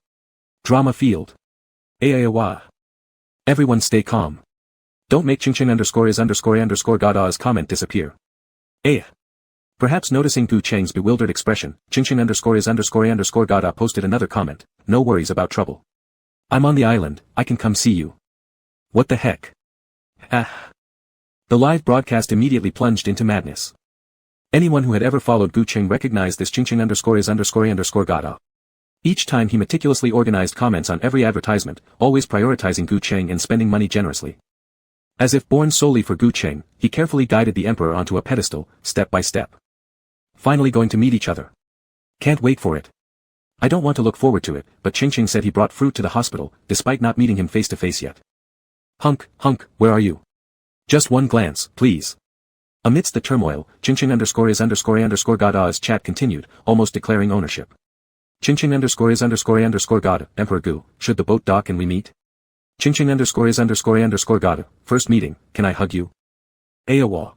Drama field. Aawa. Everyone stay calm. Don't make Chingching _is_a__ god's comment disappear. Perhaps noticing Gu Cheng's bewildered expression, Chingching _is_a__ god posted another comment, no worries about trouble. I'm on the island, I can come see you. What the heck? The live broadcast immediately plunged into madness. Anyone who had ever followed Gu Cheng recognized this Chingching _is_a__ god. Each time he meticulously organized comments on every advertisement, always prioritizing Gu Cheng and spending money generously. As if born solely for Gu Cheng, he carefully guided the emperor onto a pedestal, step by step. Finally going to meet each other. Can't wait for it. I don't want to look forward to it, but Chingching said he brought fruit to the hospital, despite not meeting him face to face yet. Hunk, where are you? Just one glance, please. Amidst the turmoil, Chingching _is_a__ god's chat continued, almost declaring ownership. Chingching _is_a__ god, Emperor Gu, should the boat dock and we meet? Chingching _is_a__ god, first meeting, can I hug you? Aawa.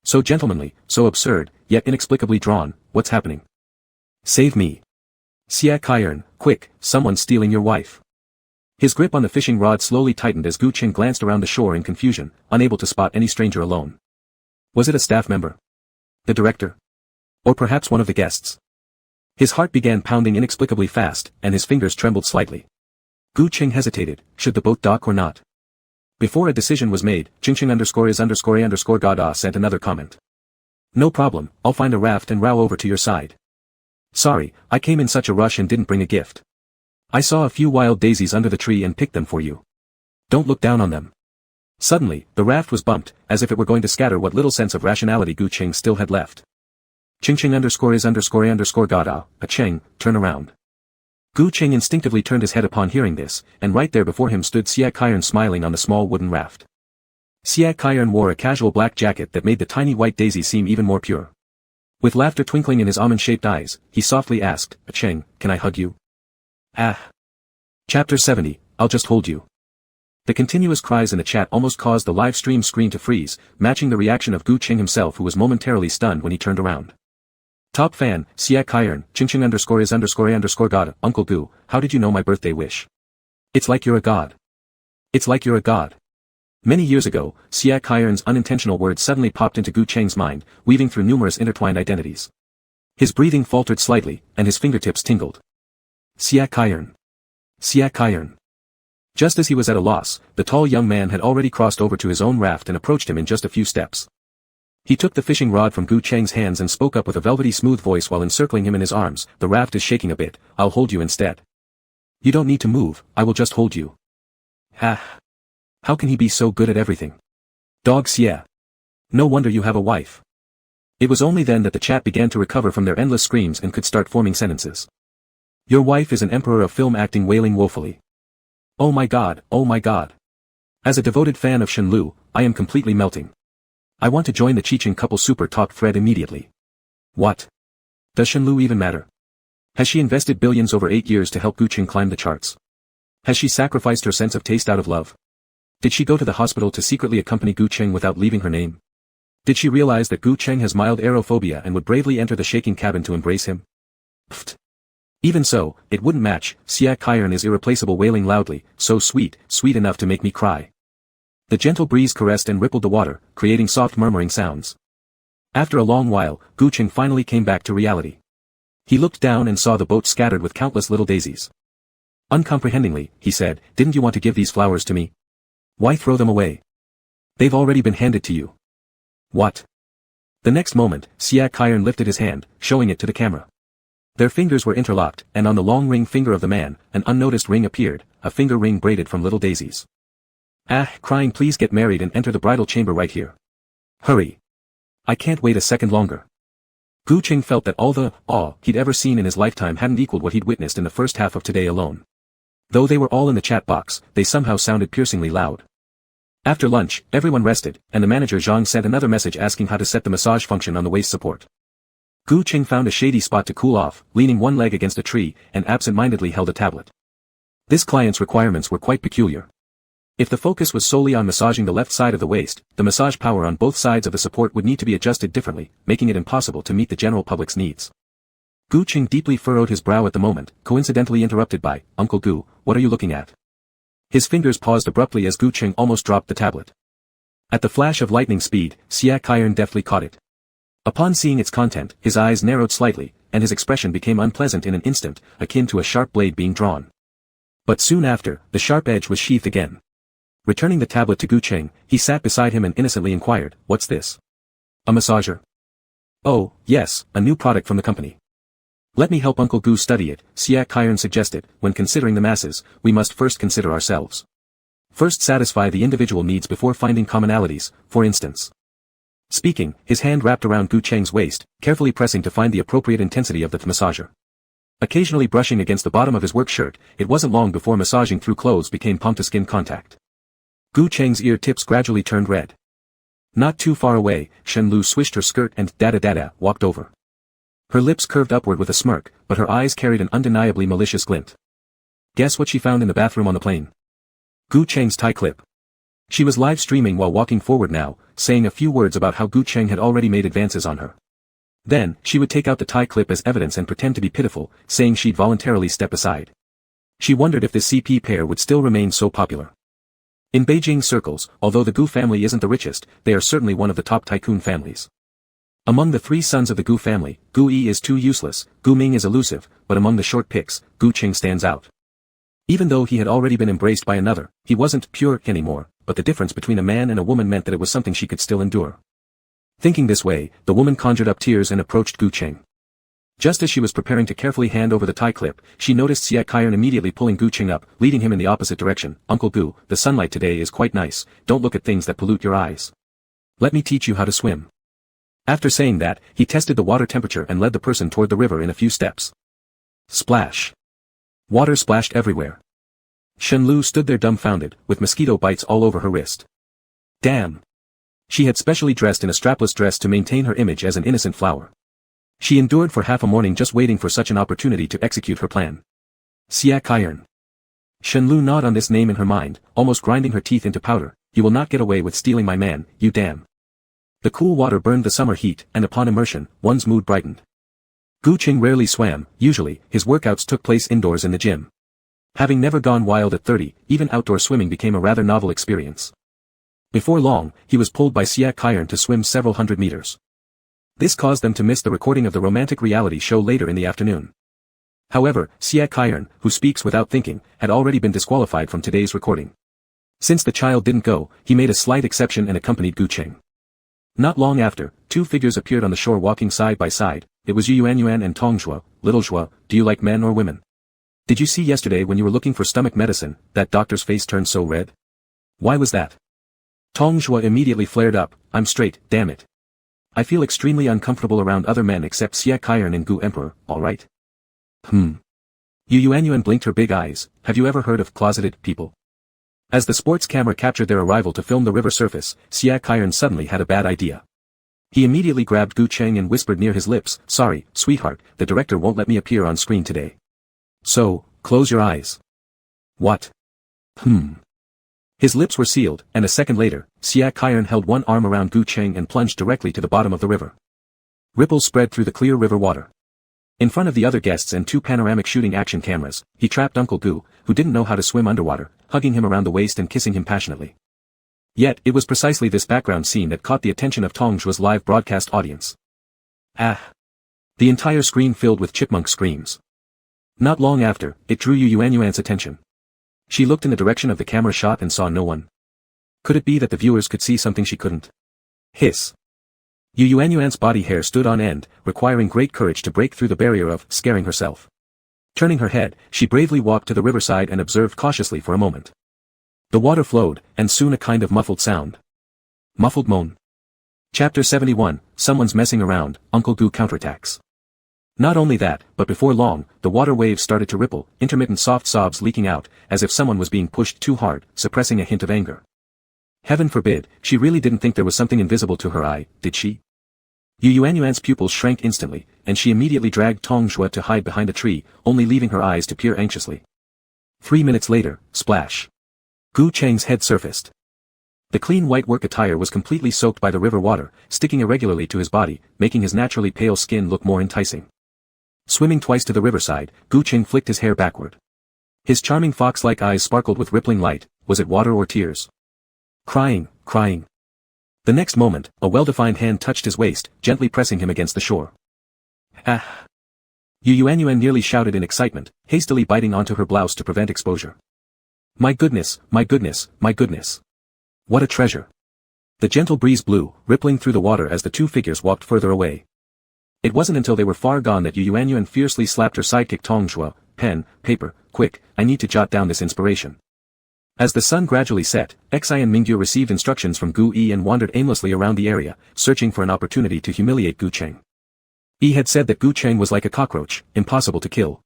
So gentlemanly, so absurd, yet inexplicably drawn, what's happening? Save me. Siak Iron, quick, someone's stealing your wife. His grip on the fishing rod slowly tightened as Gu Cheng glanced around the shore in confusion, unable to spot any stranger alone. Was it a staff member? The director? Or perhaps one of the guests? His heart began pounding inexplicably fast, and his fingers trembled slightly. Gu Cheng hesitated, should the boat dock or not? Before a decision was made, Chingching _is_a__ god sent another comment. No problem, I'll find a raft and row over to your side. Sorry, I came in such a rush and didn't bring a gift. I saw a few wild daisies under the tree and picked them for you. Don't look down on them. Suddenly, the raft was bumped, as if it were going to scatter what little sense of rationality Gu Cheng still had left. Chingching _is_a__ god Cheng, turn around. Gu Cheng instinctively turned his head upon hearing this, and right there before him stood Siak Iron smiling on the small wooden raft. Siak Iron wore a casual black jacket that made the tiny white daisy seem even more pure. With laughter twinkling in his almond-shaped eyes, he softly asked, Cheng, can I hug you? Chapter 70, I'll just hold you. The continuous cries in the chat almost caused the live stream screen to freeze, matching the reaction of Gu Cheng himself, who was momentarily stunned when he turned around. Top fan, Siak Iron, Chingching _is_a__ god, Uncle Gu, how did you know my birthday wish? It's like you're a god. It's like you're a god. Many years ago, Siak Iron's unintentional words suddenly popped into Gu Cheng's mind, weaving through numerous intertwined identities. His breathing faltered slightly, and his fingertips tingled. Siak Iron. Siak Iron. Just as he was at a loss, the tall young man had already crossed over to his own raft and approached him in just a few steps. He took the fishing rod from Gu Cheng's hands and spoke up with a velvety smooth voice while encircling him in his arms, the raft is shaking a bit, I'll hold you instead. You don't need to move, I will just hold you. How can he be so good at everything? Dog Xie. No wonder you have a wife. It was only then that the chat began to recover from their endless screams and could start forming sentences. Your wife is an emperor of film acting, wailing woefully. Oh my god, oh my god. As a devoted fan of Shenlu, I am completely melting. I want to join the Chichen couple super talk thread immediately. What? Does Shenlu even matter? Has she invested billions over 8 years to help Gu Cheng climb the charts? Has she sacrificed her sense of taste out of love? Did she go to the hospital to secretly accompany Gu Cheng without leaving her name? Did she realize that Gu Cheng has mild aerophobia and would bravely enter the shaking cabin to embrace him? Pfft. Even so, it wouldn't match, Siak Iron is irreplaceable, wailing loudly, so sweet, sweet enough to make me cry. The gentle breeze caressed and rippled the water, creating soft murmuring sounds. After a long while, Gu Cheng finally came back to reality. He looked down and saw the boat scattered with countless little daisies. Uncomprehendingly, he said, didn't you want to give these flowers to me? Why throw them away? They've already been handed to you. What? The next moment, Siak Iron lifted his hand, showing it to the camera. Their fingers were interlocked, and on the long ring finger of the man, an unnoticed ring appeared, a finger ring braided from little daisies. Ah, crying, please get married and enter the bridal chamber right here. Hurry. I can't wait a second longer. Gu Qing felt that all the awe he'd ever seen in his lifetime hadn't equaled what he'd witnessed in the first half of today alone. Though they were all in the chat box, they somehow sounded piercingly loud. After lunch, everyone rested, and the manager Zhang sent another message asking how to set the massage function on the waist support. Gu Qing found a shady spot to cool off, leaning one leg against a tree, and absent-mindedly held a tablet. This client's requirements were quite peculiar. If the focus was solely on massaging the left side of the waist, the massage power on both sides of the support would need to be adjusted differently, making it impossible to meet the general public's needs. Gu Qing deeply furrowed his brow at the moment, coincidentally interrupted by, "Uncle Gu, what are you looking at?" His fingers paused abruptly as Gu Qing almost dropped the tablet. At the flash of lightning speed, Xia Kaiern deftly caught it. Upon seeing its content, his eyes narrowed slightly, and his expression became unpleasant in an instant, akin to a sharp blade being drawn. But soon after, the sharp edge was sheathed again. Returning the tablet to Gu Qing, he sat beside him and innocently inquired, "What's this? A massager?" "Oh, yes, a new product from the company." "Let me help Uncle Gu study it," Xia Kaiern suggested. "When considering the masses, we must first consider ourselves. First satisfy the individual needs before finding commonalities, for instance." Speaking, his hand wrapped around Gu Qing's waist, carefully pressing to find the appropriate intensity of the massager. Occasionally brushing against the bottom of his work shirt, it wasn't long before massaging through clothes became palm-to-skin contact. Gu Qing's ear tips gradually turned red. Not too far away, Shen Lu swished her skirt and dada walked over. Her lips curved upward with a smirk, but her eyes carried an undeniably malicious glint. Guess what she found in the bathroom on the plane? Gu Qing's tie clip. She was live streaming while walking forward now, saying a few words about how Gu Qing had already made advances on her. Then, she would take out the tie clip as evidence and pretend to be pitiful, saying she'd voluntarily step aside. She wondered if this CP pair would still remain so popular. In Beijing circles, although the Gu family isn't the richest, they are certainly one of the top tycoon families. Among the three sons of the Gu family, Gu Yi is too useless, Gu Ming is elusive, but among the short picks, Gu Qing stands out. Even though he had already been embraced by another, he wasn't pure anymore, but the difference between a man and a woman meant that it was something she could still endure. Thinking this way, the woman conjured up tears and approached Gu Qing. Just as she was preparing to carefully hand over the tie clip, she noticed Xia Kaiern immediately pulling Gu Qing up, leading him in the opposite direction. "Uncle Gu, the sunlight today is quite nice, don't look at things that pollute your eyes. Let me teach you how to swim." After saying that, he tested the water temperature and led the person toward the river in a few steps. Splash. Water splashed everywhere. Shen Lu stood there dumbfounded, with mosquito bites all over her wrist. Damn. She had specially dressed in a strapless dress to maintain her image as an innocent flower. She endured for half a morning just waiting for such an opportunity to execute her plan. Xia Kaiern. Shen Lu gnawed on this name in her mind, almost grinding her teeth into powder. "You will not get away with stealing my man, you damn." The cool water burned the summer heat, and upon immersion, one's mood brightened. Gu Qing rarely swam. Usually, his workouts took place indoors in the gym. Having never gone wild at 30, even outdoor swimming became a rather novel experience. Before long, he was pulled by Xia Kaiern to swim several hundred meters. This caused them to miss the recording of the romantic reality show later in the afternoon. However, Xia Kaiern, who speaks without thinking, had already been disqualified from today's recording. Since the child didn't go, he made a slight exception and accompanied Gu Qing. Not long after, two figures appeared on the shore walking side by side. It was Yu Yuanyuan and Tong Zhuo. "Little Zhuo, do you like men or women? Did you see yesterday when you were looking for stomach medicine, that doctor's face turned so red? Why was that?" Tong Zhuo immediately flared up. "I'm straight, damn it. I feel extremely uncomfortable around other men except Xia Kaiern and Gu Emperor, alright?" Yu Yuanyuan blinked her big eyes. "Have you ever heard of closeted people?" As the sports camera captured their arrival to film the river surface, Xia Kaiern suddenly had a bad idea. He immediately grabbed Gu Qing and whispered near his lips, "Sorry, sweetheart, the director won't let me appear on screen today. So, close your eyes." "What?" His lips were sealed, and a second later, Xia Kaiern held one arm around Gu Qing and plunged directly to the bottom of the river. Ripples spread through the clear river water. In front of the other guests and two panoramic shooting action cameras, he trapped Uncle Gu, who didn't know how to swim underwater, hugging him around the waist and kissing him passionately. Yet, it was precisely this background scene that caught the attention of Tong Zhuo's live broadcast audience. Ah! The entire screen filled with chipmunk screams. Not long after, it drew Yu Yuanyuan's attention. She looked in the direction of the camera shot and saw no one. Could it be that the viewers could see something she couldn't? Hiss. Yu Yuanyuan's body hair stood on end, requiring great courage to break through the barrier of scaring herself. Turning her head, she bravely walked to the riverside and observed cautiously for a moment. The water flowed, and soon a kind of muffled sound. Muffled moan. Chapter 71, Someone's Messing Around, Uncle Gu Counterattacks. Not only that, but before long, the water waves started to ripple, intermittent soft sobs leaking out, as if someone was being pushed too hard, suppressing a hint of anger. Heaven forbid, she really didn't think there was something invisible to her eye, did she? Yu Yuanyuan's pupils shrank instantly, and she immediately dragged Tong Zhua to hide behind a tree, only leaving her eyes to peer anxiously. 3 minutes later, splash. Gu Cheng's head surfaced. The clean white work attire was completely soaked by the river water, sticking irregularly to his body, making his naturally pale skin look more enticing. Swimming twice to the riverside, Gu Cheng flicked his hair backward. His charming fox-like eyes sparkled with rippling light. Was it water or tears? Crying. The next moment, a well-defined hand touched his waist, gently pressing him against the shore. Ah! Yu Yuanyuan nearly shouted in excitement, hastily biting onto her blouse to prevent exposure. My goodness! What a treasure! The gentle breeze blew, rippling through the water as the two figures walked further away. It wasn't until they were far gone that Yu Yuanyuan fiercely slapped her sidekick Tong Zhua. Pen, paper, quick, I need to jot down this inspiration. As the sun gradually set, Xi and Mingyu received instructions from Gu Yi and wandered aimlessly around the area, searching for an opportunity to humiliate Gu Cheng. Yi had said that Gu Cheng was like a cockroach, impossible to kill.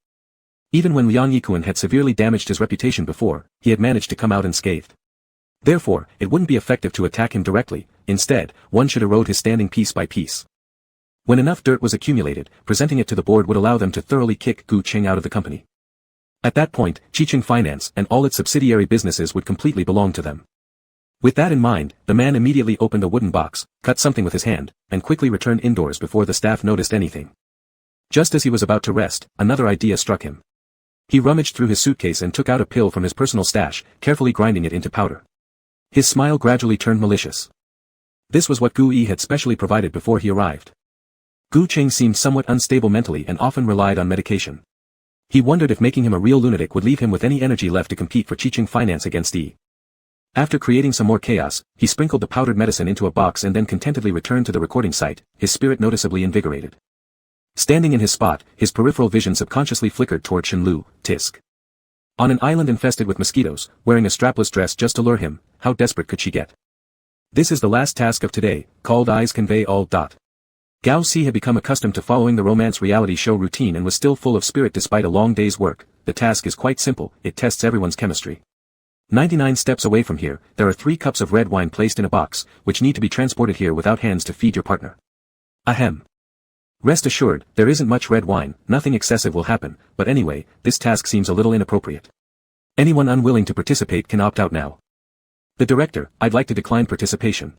Even when Liang Yikuan had severely damaged his reputation before, he had managed to come out unscathed. Therefore, it wouldn't be effective to attack him directly. Instead, one should erode his standing piece by piece. When enough dirt was accumulated, presenting it to the board would allow them to thoroughly kick Gu Cheng out of the company. At that point, Chicheng Finance and all its subsidiary businesses would completely belong to them. With that in mind, the man immediately opened a wooden box, cut something with his hand, and quickly returned indoors before the staff noticed anything. Just as he was about to rest, another idea struck him. He rummaged through his suitcase and took out a pill from his personal stash, carefully grinding it into powder. His smile gradually turned malicious. This was what Gu Yi had specially provided before he arrived. Gu Cheng seemed somewhat unstable mentally and often relied on medication. He wondered if making him a real lunatic would leave him with any energy left to compete for Chicheng Finance against Yi. After creating some more chaos, he sprinkled the powdered medicine into a box and then contentedly returned to the recording site, his spirit noticeably invigorated. Standing in his spot, his peripheral vision subconsciously flickered toward Shenlu, Tisk. On an island infested with mosquitoes, wearing a strapless dress just to lure him, how desperate could she get? This is the last task of today, called Eyes Convey All. Gao Si had become accustomed to following the romance reality show routine and was still full of spirit despite a long day's work. The task is quite simple, it tests everyone's chemistry. 99 steps away from here, there are 3 cups of red wine placed in a box, which need to be transported here without hands to feed your partner. Ahem. Rest assured, there isn't much red wine, nothing excessive will happen, but anyway, this task seems a little inappropriate. Anyone unwilling to participate can opt out now. The director, I'd like to decline participation.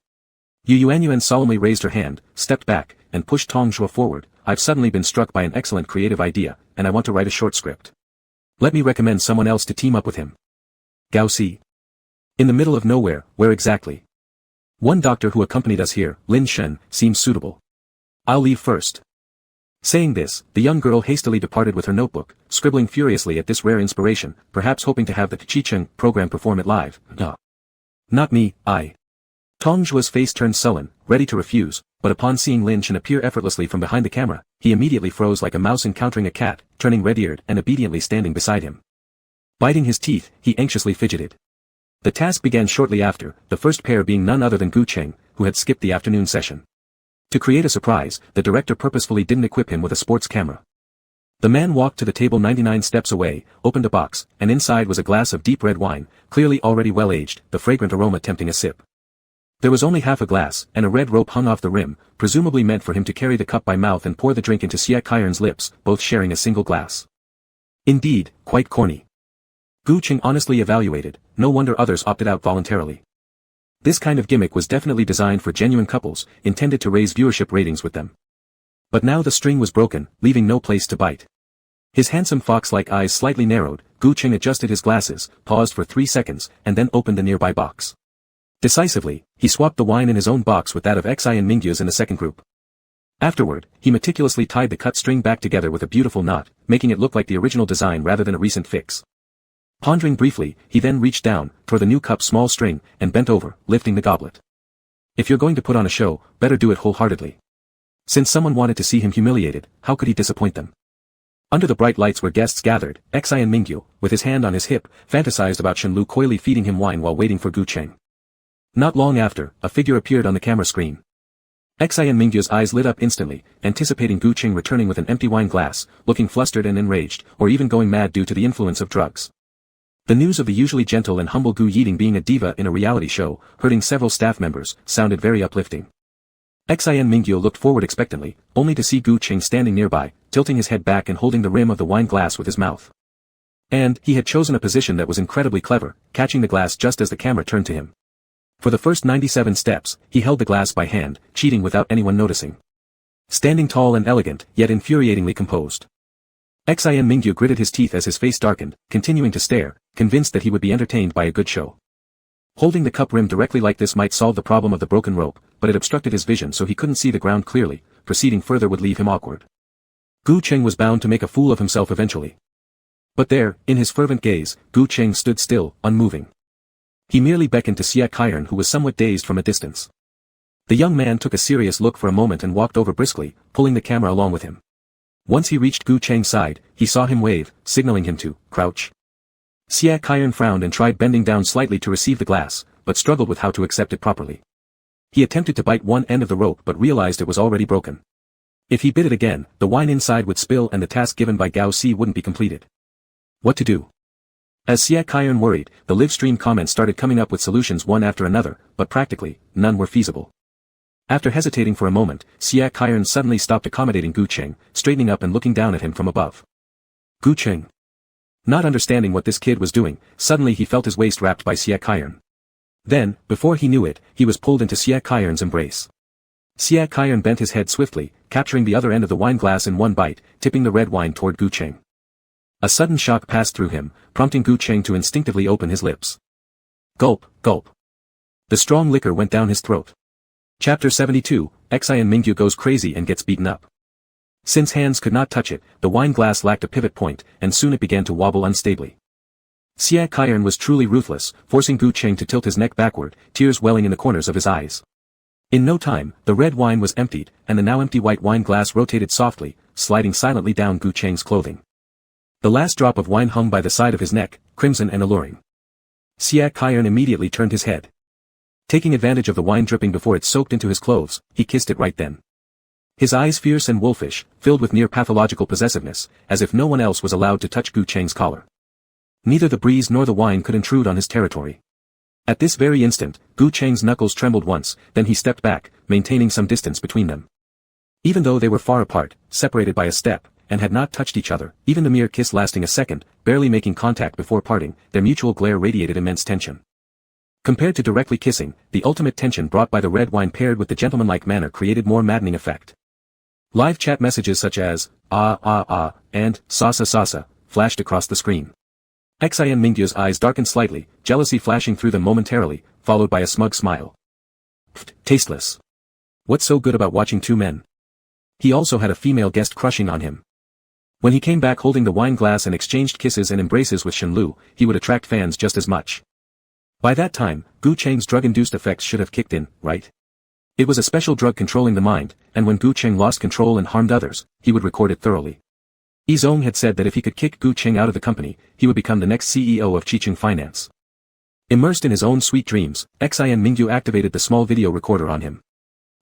Yu Yuanyuan solemnly raised her hand, stepped back, and pushed Tong Zhua forward. I've suddenly been struck by an excellent creative idea, and I want to write a short script. Let me recommend someone else to team up with him. Gao Si. In the middle of nowhere, where exactly? One doctor who accompanied us here, Lin Shen, seems suitable. I'll leave first. Saying this, the young girl hastily departed with her notebook, scribbling furiously at this rare inspiration, perhaps hoping to have the Chicheng program perform it live. Duh. Not me, I. Tong Zhua's face turned sullen, ready to refuse, but upon seeing Lin Shen appear effortlessly from behind the camera, he immediately froze like a mouse encountering a cat, turning red-eared and obediently standing beside him. Biting his teeth, he anxiously fidgeted. The task began shortly after, the first pair being none other than Gu Cheng, who had skipped the afternoon session. To create a surprise, the director purposefully didn't equip him with a sports camera. The man walked to the table 99 steps away, opened a box, and inside was a glass of deep red wine, clearly already well aged, the fragrant aroma tempting a sip. There was only half a glass, and a red rope hung off the rim, presumably meant for him to carry the cup by mouth and pour the drink into Xie Kairen's lips, both sharing a single glass. Indeed, quite corny. Gu Cheng honestly evaluated, no wonder others opted out voluntarily. This kind of gimmick was definitely designed for genuine couples, intended to raise viewership ratings with them. But now the string was broken, leaving no place to bite. His handsome fox-like eyes slightly narrowed, Gu Cheng adjusted his glasses, paused for 3 seconds, and then opened a nearby box. Decisively, he swapped the wine in his own box with that of Xi and Mingyu's in the second group. Afterward, he meticulously tied the cut string back together with a beautiful knot, making it look like the original design rather than a recent fix. Pondering briefly, he then reached down, tore the new cup's small string, and bent over, lifting the goblet. If you're going to put on a show, better do it wholeheartedly. Since someone wanted to see him humiliated, how could he disappoint them? Under the bright lights where guests gathered, Xian Mingyu, with his hand on his hip, fantasized about Shenlu coyly feeding him wine while waiting for Gu Cheng. Not long after, a figure appeared on the camera screen. Xian Mingyu's eyes lit up instantly, anticipating Gu Cheng returning with an empty wine glass, looking flustered and enraged, or even going mad due to the influence of drugs. The news of the usually gentle and humble Gu Yiting being a diva in a reality show, hurting several staff members, sounded very uplifting. Xian Mingyu looked forward expectantly, only to see Gu Cheng standing nearby, tilting his head back and holding the rim of the wine glass with his mouth. And, he had chosen a position that was incredibly clever, catching the glass just as the camera turned to him. For the first 97 steps, he held the glass by hand, cheating without anyone noticing. Standing tall and elegant, yet infuriatingly composed. Xian Mingyu gritted his teeth as his face darkened, continuing to stare, convinced that he would be entertained by a good show. Holding the cup rim directly like this might solve the problem of the broken rope, but it obstructed his vision so he couldn't see the ground clearly. Proceeding further would leave him awkward. Gu Cheng was bound to make a fool of himself eventually. But there, in his fervent gaze, Gu Cheng stood still, unmoving. He merely beckoned to Xia Kaiern, who was somewhat dazed from a distance. The young man took a serious look for a moment and walked over briskly, pulling the camera along with him. Once he reached Gu Cheng's side, he saw him wave, signaling him to crouch. Xia Kaiern frowned and tried bending down slightly to receive the glass, but struggled with how to accept it properly. He attempted to bite one end of the rope but realized it was already broken. If he bit it again, the wine inside would spill and the task given by Gao Si wouldn't be completed. What to do? As Xia Kaiern worried, the live stream comments started coming up with solutions one after another, but practically, none were feasible. After hesitating for a moment, Xia Kaiern suddenly stopped accommodating Gu Cheng, straightening up and looking down at him from above. Gu Cheng. Not understanding what this kid was doing, suddenly he felt his waist wrapped by Xia Kaiern. Then, before he knew it, he was pulled into Xia Kaiern's embrace. Xia Kaiern bent his head swiftly, capturing the other end of the wine glass in one bite, tipping the red wine toward Gu Cheng. A sudden shock passed through him, prompting Gu Cheng to instinctively open his lips. Gulp, gulp. The strong liquor went down his throat. Chapter 72, Xian Mingyu goes crazy and gets beaten up. Since hands could not touch it, the wine glass lacked a pivot point, and soon it began to wobble unstably. Xia Kaiern was truly ruthless, forcing Gu Cheng to tilt his neck backward, tears welling in the corners of his eyes. In no time, the red wine was emptied, and the now empty white wine glass rotated softly, sliding silently down Gu Cheng's clothing. The last drop of wine hung by the side of his neck, crimson and alluring. Xia Kaiern immediately turned his head. Taking advantage of the wine dripping before it soaked into his clothes, he kissed it right then. His eyes fierce and wolfish, filled with near-pathological possessiveness, as if no one else was allowed to touch Gu Cheng's collar. Neither the breeze nor the wine could intrude on his territory. At this very instant, Gu Cheng's knuckles trembled once, then he stepped back, maintaining some distance between them. Even though they were far apart, separated by a step, and had not touched each other, even the mere kiss lasting a second, barely making contact before parting, their mutual glare radiated immense tension. Compared to directly kissing, the ultimate tension brought by the red wine paired with the gentlemanlike manner created more maddening effect. Live chat messages such as, and, sasa, flashed across the screen. Xian Mingyu's eyes darkened slightly, jealousy flashing through them momentarily, followed by a smug smile. Tasteless. What's so good about watching two men? He also had a female guest crushing on him. When he came back holding the wine glass and exchanged kisses and embraces with Shenlu, he would attract fans just as much. By that time, Gu Cheng's drug-induced effects should have kicked in, right? It was a special drug controlling the mind, and when Gu Cheng lost control and harmed others, he would record it thoroughly. Yizong had said that if he could kick Gu Cheng out of the company, he would become the next CEO of Chicheng Finance. Immersed in his own sweet dreams, Xian Mingyu activated the small video recorder on him.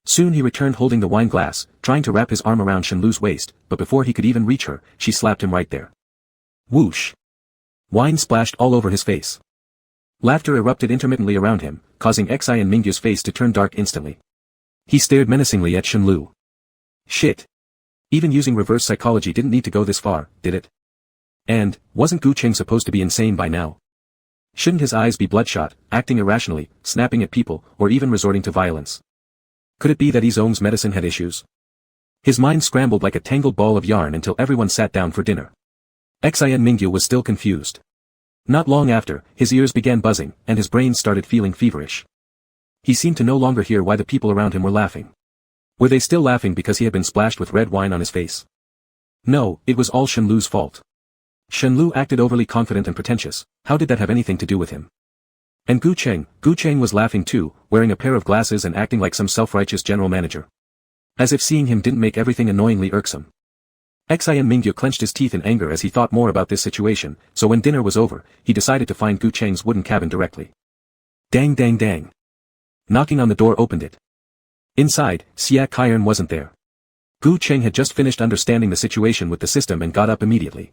Soon he returned holding the wine glass, trying to wrap his arm around Shenlu's waist, but before he could even reach her, she slapped him right there. Whoosh! Wine splashed all over his face. Laughter erupted intermittently around him, causing Xian Mingyu's face to turn dark instantly. He stared menacingly at Shenlu. Shit. Even using reverse psychology didn't need to go this far, did it? And, wasn't Gu Cheng supposed to be insane by now? Shouldn't his eyes be bloodshot, acting irrationally, snapping at people, or even resorting to violence? Could it be that Yizong's medicine had issues? His mind scrambled like a tangled ball of yarn until everyone sat down for dinner. Xian Mingyu was still confused. Not long after, his ears began buzzing, and his brain started feeling feverish. He seemed to no longer hear why the people around him were laughing. Were they still laughing because he had been splashed with red wine on his face? No, it was all Shenlu's fault. Shenlu acted overly confident and pretentious. How did that have anything to do with him? And Gu Cheng was laughing too, wearing a pair of glasses and acting like some self-righteous general manager. As if seeing him didn't make everything annoyingly irksome. Xian Mingyu clenched his teeth in anger as he thought more about this situation, so when dinner was over, he decided to find Gu Cheng's wooden cabin directly. Dang dang dang. Knocking on the door opened it. Inside, Xia Kaiern wasn't there. Gu Cheng had just finished understanding the situation with the system and got up immediately.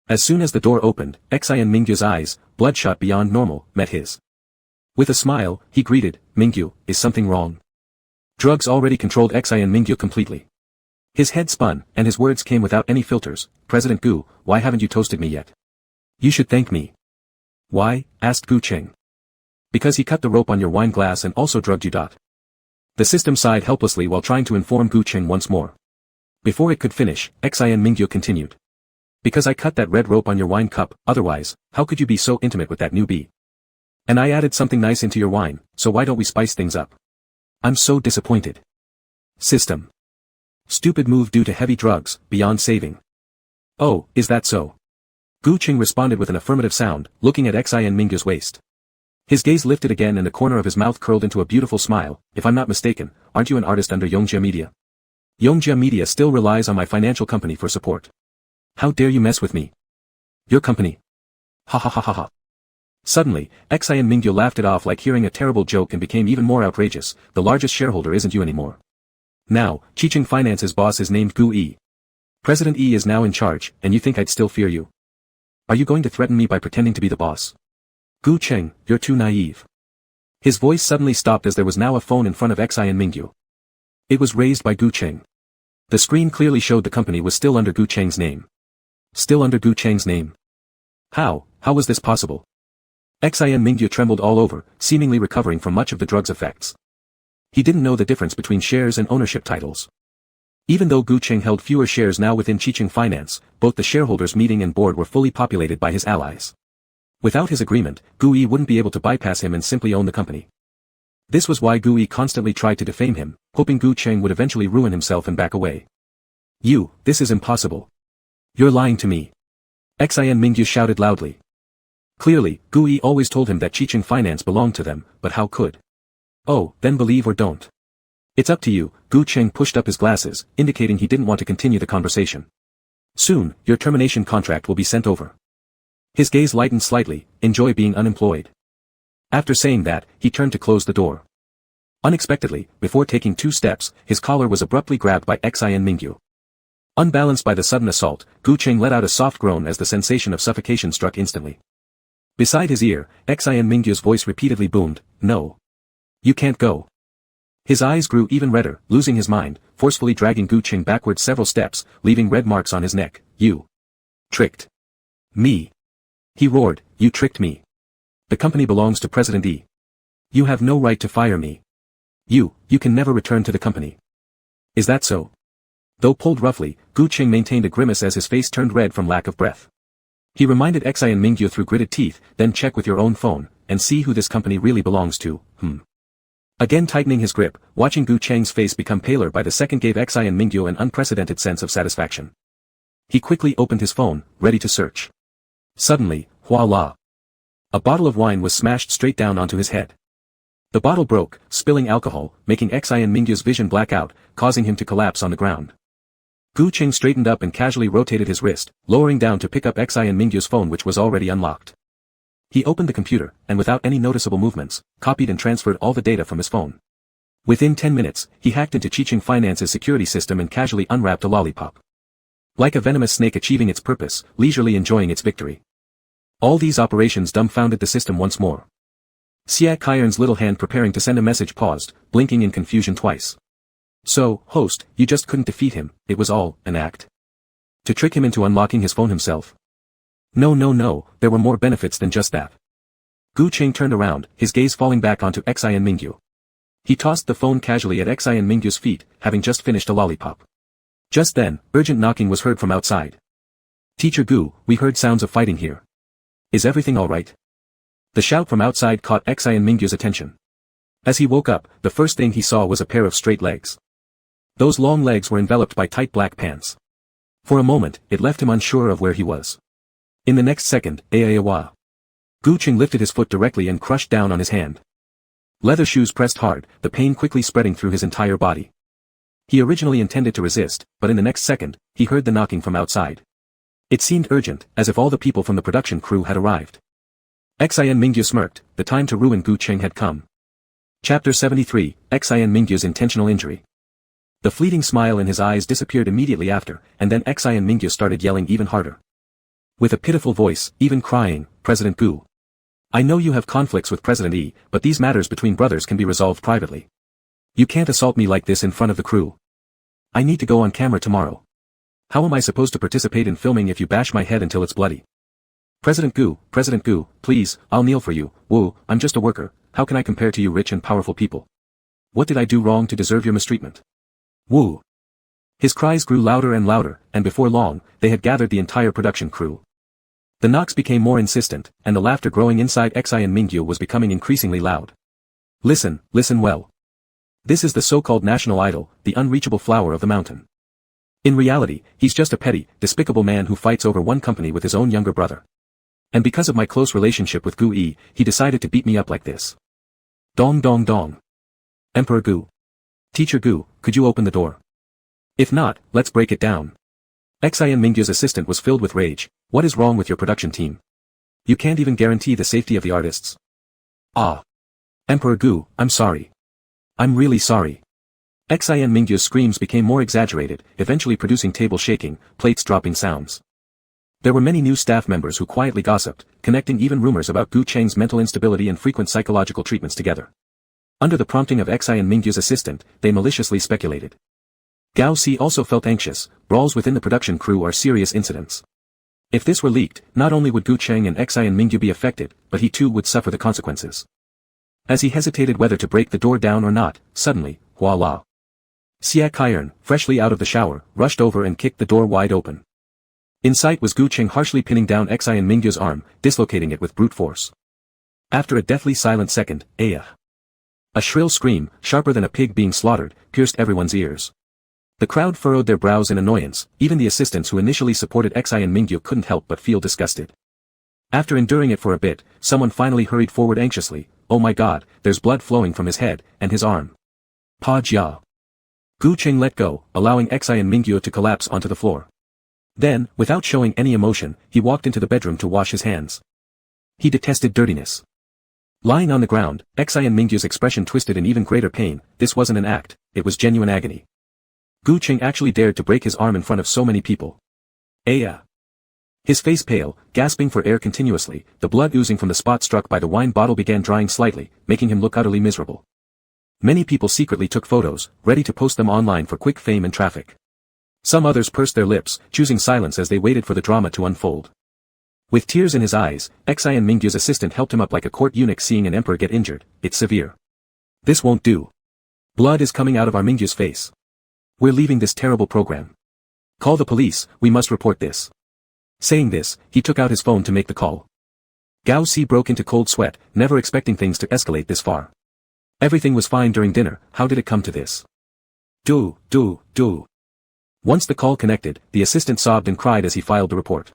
As soon as the door opened, Xian Mingyu's eyes, bloodshot beyond normal, met his. With a smile, he greeted, "Mingyu, is something wrong?" Drugs already controlled Xian Mingyu completely. His head spun, and his words came without any filters. "President Gu, why haven't you toasted me yet? You should thank me." "Why?" asked Gu Cheng. "Because he cut the rope on your wine glass and also drugged you. The system sighed helplessly while trying to inform Gu Cheng once more. Before it could finish, Xian Mingyu continued. "Because I cut that red rope on your wine cup, otherwise, how could you be so intimate with that newbie? And I added something nice into your wine, so why don't we spice things up? I'm so disappointed. System. Stupid move due to heavy drugs, beyond saving." "Oh, is that so?" Gu Cheng responded with an affirmative sound, looking at Xian Mingyu's waist. His gaze lifted again and the corner of his mouth curled into a beautiful smile. "If I'm not mistaken, aren't you an artist under Yongjia Media? Yongjia Media still relies on my financial company for support. How dare you mess with me? Your company? Ha ha ha ha ha." Suddenly, Xian Mingyu laughed it off like hearing a terrible joke and became even more outrageous. "The largest shareholder isn't you anymore. Now, Chicheng Finance's boss is named Gu Yi. President Yi is now in charge, and you think I'd still fear you? Are you going to threaten me by pretending to be the boss? Gu Cheng, you're too naive." His voice suddenly stopped as there was now a phone in front of Xian Mingyu. It was raised by Gu Cheng. The screen clearly showed the company was still under Gu Cheng's name. Still under Gu Cheng's name? How was this possible? Xian Mingyu trembled all over, seemingly recovering from much of the drug's effects. He didn't know the difference between shares and ownership titles. Even though Gu Cheng held fewer shares now within Chicheng Finance, both the shareholders' meeting and board were fully populated by his allies. Without his agreement, Gu Yi wouldn't be able to bypass him and simply own the company. This was why Gu Yi constantly tried to defame him, hoping Gu Cheng would eventually ruin himself and back away. This is impossible. You're lying to me." Xian Mingyu shouted loudly. Clearly, Gu Yi always told him that Chicheng Finance belonged to them, but how could? "Oh, then believe or don't. It's up to you." Gu Cheng pushed up his glasses, indicating he didn't want to continue the conversation. "Soon, your termination contract will be sent over." His gaze lightened slightly. "Enjoy being unemployed." After saying that, he turned to close the door. Unexpectedly, before taking 2 steps, his collar was abruptly grabbed by Xian Mingyu. Unbalanced by the sudden assault, Gu Cheng let out a soft groan as the sensation of suffocation struck instantly. Beside his ear, Xian Mingyu's voice repeatedly boomed, "No. You can't go." His eyes grew even redder, losing his mind, forcefully dragging Gu Cheng backward several steps, leaving red marks on his neck. "You tricked me." He roared, "You tricked me. The company belongs to President Yi. You have no right to fire me. You can never return to the company. Is that so?" Though pulled roughly, Gu Cheng maintained a grimace as his face turned red from lack of breath. He reminded Xian Mingyu through gritted teeth, "Then check with your own phone, and see who this company really belongs to." Again tightening his grip, watching Gu Cheng's face become paler by the second gave Xian Mingyu an unprecedented sense of satisfaction. He quickly opened his phone, ready to search. Suddenly, voila! A bottle of wine was smashed straight down onto his head. The bottle broke, spilling alcohol, making Xian Mingyu's vision black out, causing him to collapse on the ground. Gu Cheng straightened up and casually rotated his wrist, lowering down to pick up Xian Mingyu's phone which was already unlocked. He opened the computer, and without any noticeable movements, copied and transferred all the data from his phone. Within 10 minutes, he hacked into Chicheng Finance's security system and casually unwrapped a lollipop. Like a venomous snake achieving its purpose, leisurely enjoying its victory. All these operations dumbfounded the system once more. Xia Kaiern's little hand preparing to send a message paused, blinking in confusion twice. "So, host, you just couldn't defeat him, it was all an act? To trick him into unlocking his phone himself?" No, there were more benefits than just that." Gu Cheng turned around, his gaze falling back onto Xian Mingyu. He tossed the phone casually at Xian Mingyu's feet, having just finished a lollipop. Just then, urgent knocking was heard from outside. "Teacher Gu, we heard sounds of fighting here. Is everything all right?" The shout from outside caught Xian Mingyu's attention. As he woke up, the first thing he saw was a pair of straight legs. Those long legs were enveloped by tight black pants. For a moment, it left him unsure of where he was. In the next second, Aawa. Gu Qing lifted his foot directly and crushed down on his hand. Leather shoes pressed hard, the pain quickly spreading through his entire body. He originally intended to resist, but in the next second, he heard the knocking from outside. It seemed urgent, as if all the people from the production crew had arrived. Xian Mingyu smirked, the time to ruin Gu Qing had come. Chapter 73, Xian Mingyu's intentional injury. The fleeting smile in his eyes disappeared immediately after, and then Xian Mingyu started yelling even harder. With a pitiful voice, even crying, President Gu. I know you have conflicts with President Yi, but these matters between brothers can be resolved privately. You can't assault me like this in front of the crew. I need to go on camera tomorrow. How am I supposed to participate in filming if you bash my head until it's bloody? President Gu, please, I'll kneel for you. Wu, I'm just a worker, how can I compare to you rich and powerful people? What did I do wrong to deserve your mistreatment? Wu. His cries grew louder and louder, and before long, they had gathered the entire production crew. The knocks became more insistent, and the laughter growing inside Xian Mingyu was becoming increasingly loud. Listen well. This is the so-called national idol, the unreachable flower of the mountain. In reality, he's just a petty, despicable man who fights over one company with his own younger brother. And because of my close relationship with Gu Yi, he decided to beat me up like this. Dong dong dong. Emperor Gu. Teacher Gu, could you open the door? If not, let's break it down. Xian Mingyu's assistant was filled with rage. What is wrong with your production team? You can't even guarantee the safety of the artists. Ah. Emperor Gu, I'm sorry. I'm really sorry. Xian Mingyu's screams became more exaggerated, eventually producing table shaking, plates dropping sounds. There were many new staff members who quietly gossiped, connecting even rumors about Gu Cheng's mental instability and frequent psychological treatments together. Under the prompting of Xian Mingyu's assistant, they maliciously speculated. Gao Si also felt anxious. Brawls within the production crew are serious incidents. If this were leaked, not only would Gu Cheng and Xian Mingyu be affected, but he too would suffer the consequences. As he hesitated whether to break the door down or not, suddenly, voila. Xia Kaiern, freshly out of the shower, rushed over and kicked the door wide open. In sight was Gu Cheng harshly pinning down Xian Mingyu's arm, dislocating it with brute force. After a deathly silent second, Aya. A shrill scream, sharper than a pig being slaughtered, pierced everyone's ears. The crowd furrowed their brows in annoyance, even the assistants who initially supported Xian Mingyu couldn't help but feel disgusted. After enduring it for a bit, someone finally hurried forward anxiously. Oh my god, there's blood flowing from his head, and his arm. Pa Jia. Gu Cheng let go, allowing Xian Mingyu to collapse onto the floor. Then, without showing any emotion, he walked into the bedroom to wash his hands. He detested dirtiness. Lying on the ground, Xian Mingyu's expression twisted in even greater pain. This wasn't an act, it was genuine agony. Gu Cheng actually dared to break his arm in front of so many people. Aya. His face pale, gasping for air continuously, the blood oozing from the spot struck by the wine bottle began drying slightly, making him look utterly miserable. Many people secretly took photos, ready to post them online for quick fame and traffic. Some others pursed their lips, choosing silence as they waited for the drama to unfold. With tears in his eyes, Xian Mingyu's assistant helped him up like a court eunuch seeing an emperor get injured. It's severe. This won't do. Blood is coming out of our Mingyu's face. We're leaving this terrible program. Call the police, we must report this. Saying this, he took out his phone to make the call. Gao Si broke into cold sweat, never expecting things to escalate this far. Everything was fine during dinner, how did it come to this? Do. Once the call connected, the assistant sobbed and cried as he filed the report.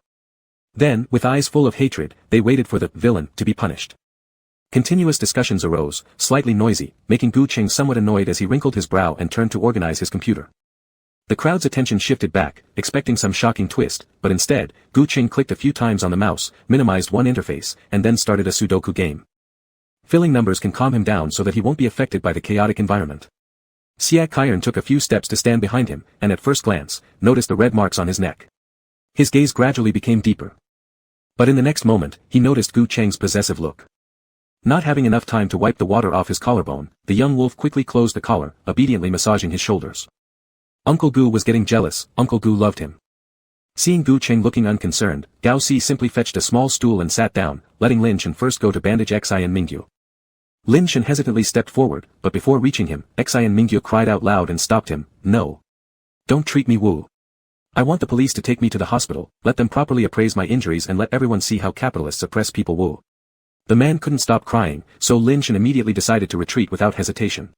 Then, with eyes full of hatred, they waited for the villain to be punished. Continuous discussions arose, slightly noisy, making Gu Cheng somewhat annoyed as he wrinkled his brow and turned to organize his computer. The crowd's attention shifted back, expecting some shocking twist, but instead, Gu Cheng clicked a few times on the mouse, minimized one interface, and then started a Sudoku game. Filling numbers can calm him down so that he won't be affected by the chaotic environment. Xia Kaiern took a few steps to stand behind him, and at first glance, noticed the red marks on his neck. His gaze gradually became deeper. But in the next moment, he noticed Gu Cheng's possessive look. Not having enough time to wipe the water off his collarbone, the young wolf quickly closed the collar, obediently massaging his shoulders. Uncle Gu was getting jealous, Uncle Gu loved him. Seeing Gu Cheng looking unconcerned, Gao Si simply fetched a small stool and sat down, letting Lin Shen first go to bandage Xian Mingyu. Lin Shen hesitantly stepped forward, but before reaching him, Xian Mingyu cried out loud and stopped him. No. Don't treat me Wu. I want the police to take me to the hospital, let them properly appraise my injuries and let everyone see how capitalists oppress people Wu. The man couldn't stop crying, so Lin Shen immediately decided to retreat without hesitation.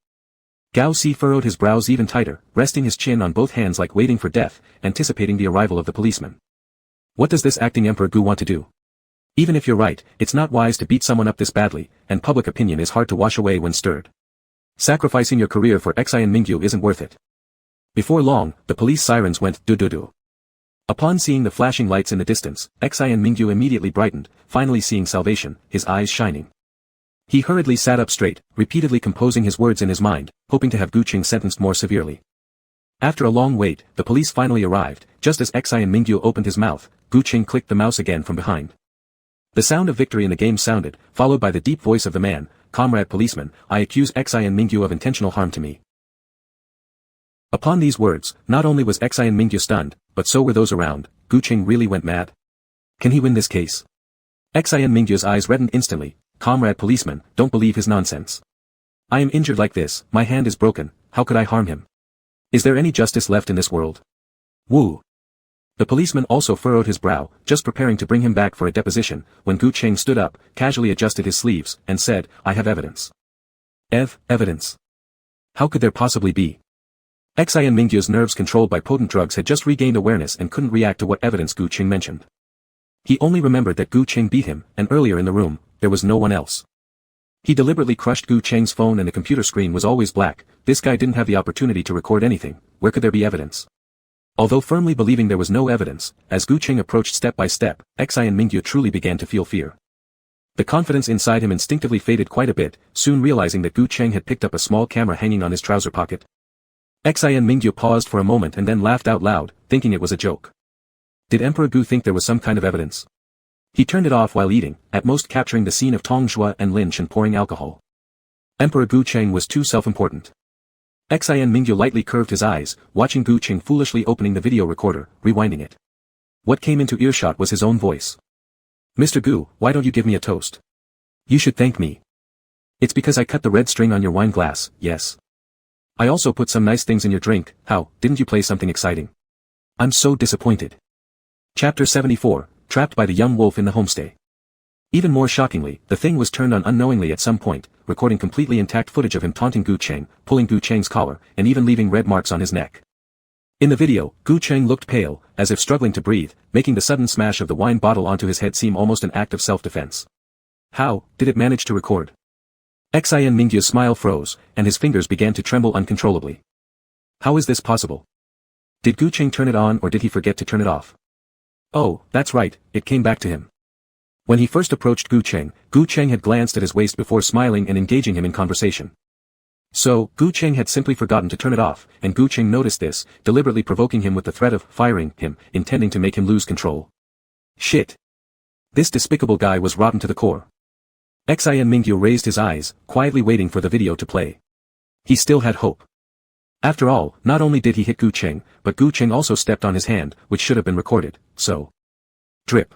Gao Si furrowed his brows even tighter, resting his chin on both hands like waiting for death, anticipating the arrival of the policeman. What does this acting Emperor Gu want to do? Even if you're right, it's not wise to beat someone up this badly, and public opinion is hard to wash away when stirred. Sacrificing your career for Xian Mingyu isn't worth it. Before long, the police sirens went do-do-do. Upon seeing the flashing lights in the distance, Xian Mingyu immediately brightened, finally seeing salvation, his eyes shining. He hurriedly sat up straight, repeatedly composing his words in his mind, hoping to have Gu Qing sentenced more severely. After a long wait, the police finally arrived. Just as Xian Mingyu opened his mouth, Gu Qing clicked the mouse again from behind. The sound of victory in the game sounded, followed by the deep voice of the man, "Comrade policeman, I accuse Xian Mingyu of intentional harm to me." Upon these words, not only was Xian Mingyu stunned, but so were those around. Gu Qing really went mad. Can he win this case? Xian Mingyu's eyes reddened instantly. "Comrade policeman, don't believe his nonsense. I am injured like this, my hand is broken, how could I harm him? Is there any justice left in this world? Woo!" The policeman also furrowed his brow, just preparing to bring him back for a deposition, when Gu Qing stood up, casually adjusted his sleeves, and said, "I have evidence." Evidence? How could there possibly be? Xian Mingyu's nerves controlled by potent drugs had just regained awareness and couldn't react to what evidence Gu Qing mentioned. He only remembered that Gu Qing beat him, and earlier in the room, there was no one else. He deliberately crushed Gu Qing's phone and the computer screen was always black. This guy didn't have the opportunity to record anything. Where could there be evidence? Although firmly believing there was no evidence, as Gu Qing approached step by step, Xian Mingyu truly began to feel fear. The confidence inside him instinctively faded quite a bit, soon realizing that Gu Qing had picked up a small camera hanging on his trouser pocket. Xian Mingyu paused for a moment and then laughed out loud, thinking it was a joke. Did Emperor Gu think there was some kind of evidence? He turned it off while eating, at most capturing the scene of Tong Zhua and Lin Chen pouring alcohol. Emperor Gu Qing was too self-important. Xian Mingyu lightly curved his eyes, watching Gu Qing foolishly opening the video recorder, rewinding it. What came into earshot was his own voice. "Mr. Gu, why don't you give me a toast? You should thank me. It's because I cut the red string on your wine glass, yes. I also put some nice things in your drink. How, didn't you play something exciting? I'm so disappointed." Chapter 74, Trapped by the Young Wolf in the Homestay. Even more shockingly, the thing was turned on unknowingly at some point, recording completely intact footage of him taunting Gu Qing, pulling Gu Qing's collar, and even leaving red marks on his neck. In the video, Gu Qing looked pale, as if struggling to breathe, making the sudden smash of the wine bottle onto his head seem almost an act of self-defense. How did it manage to record? Xian Mingyu's smile froze, and his fingers began to tremble uncontrollably. How is this possible? Did Gu Qing turn it on or did he forget to turn it off? Oh, that's right, it came back to him. When he first approached Gu Qing had glanced at his waist before smiling and engaging him in conversation. So, Gu Qing had simply forgotten to turn it off, and Gu Qing noticed this, deliberately provoking him with the threat of firing him, intending to make him lose control. Shit. This despicable guy was rotten to the core. Xian Mingyu raised his eyes, quietly waiting for the video to play. He still had hope. After all, not only did he hit Gu Qing, but Gu Qing also stepped on his hand, which should have been recorded, so. Drip.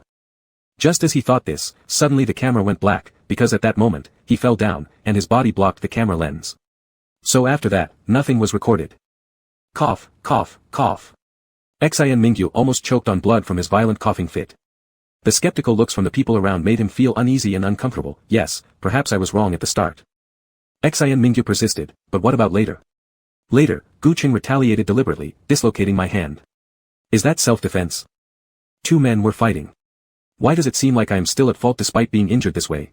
Just as he thought this, suddenly the camera went black, because at that moment, he fell down, and his body blocked the camera lens. So after that, nothing was recorded. Cough, cough, cough. Xian Mingyu almost choked on blood from his violent coughing fit. The skeptical looks from the people around made him feel uneasy and uncomfortable. Yes, perhaps I was wrong at the start. Xian Mingyu persisted, but what about later? Later, Gu Qing retaliated deliberately, dislocating my hand. Is that self-defense? Two men were fighting. Why does it seem like I am still at fault despite being injured this way?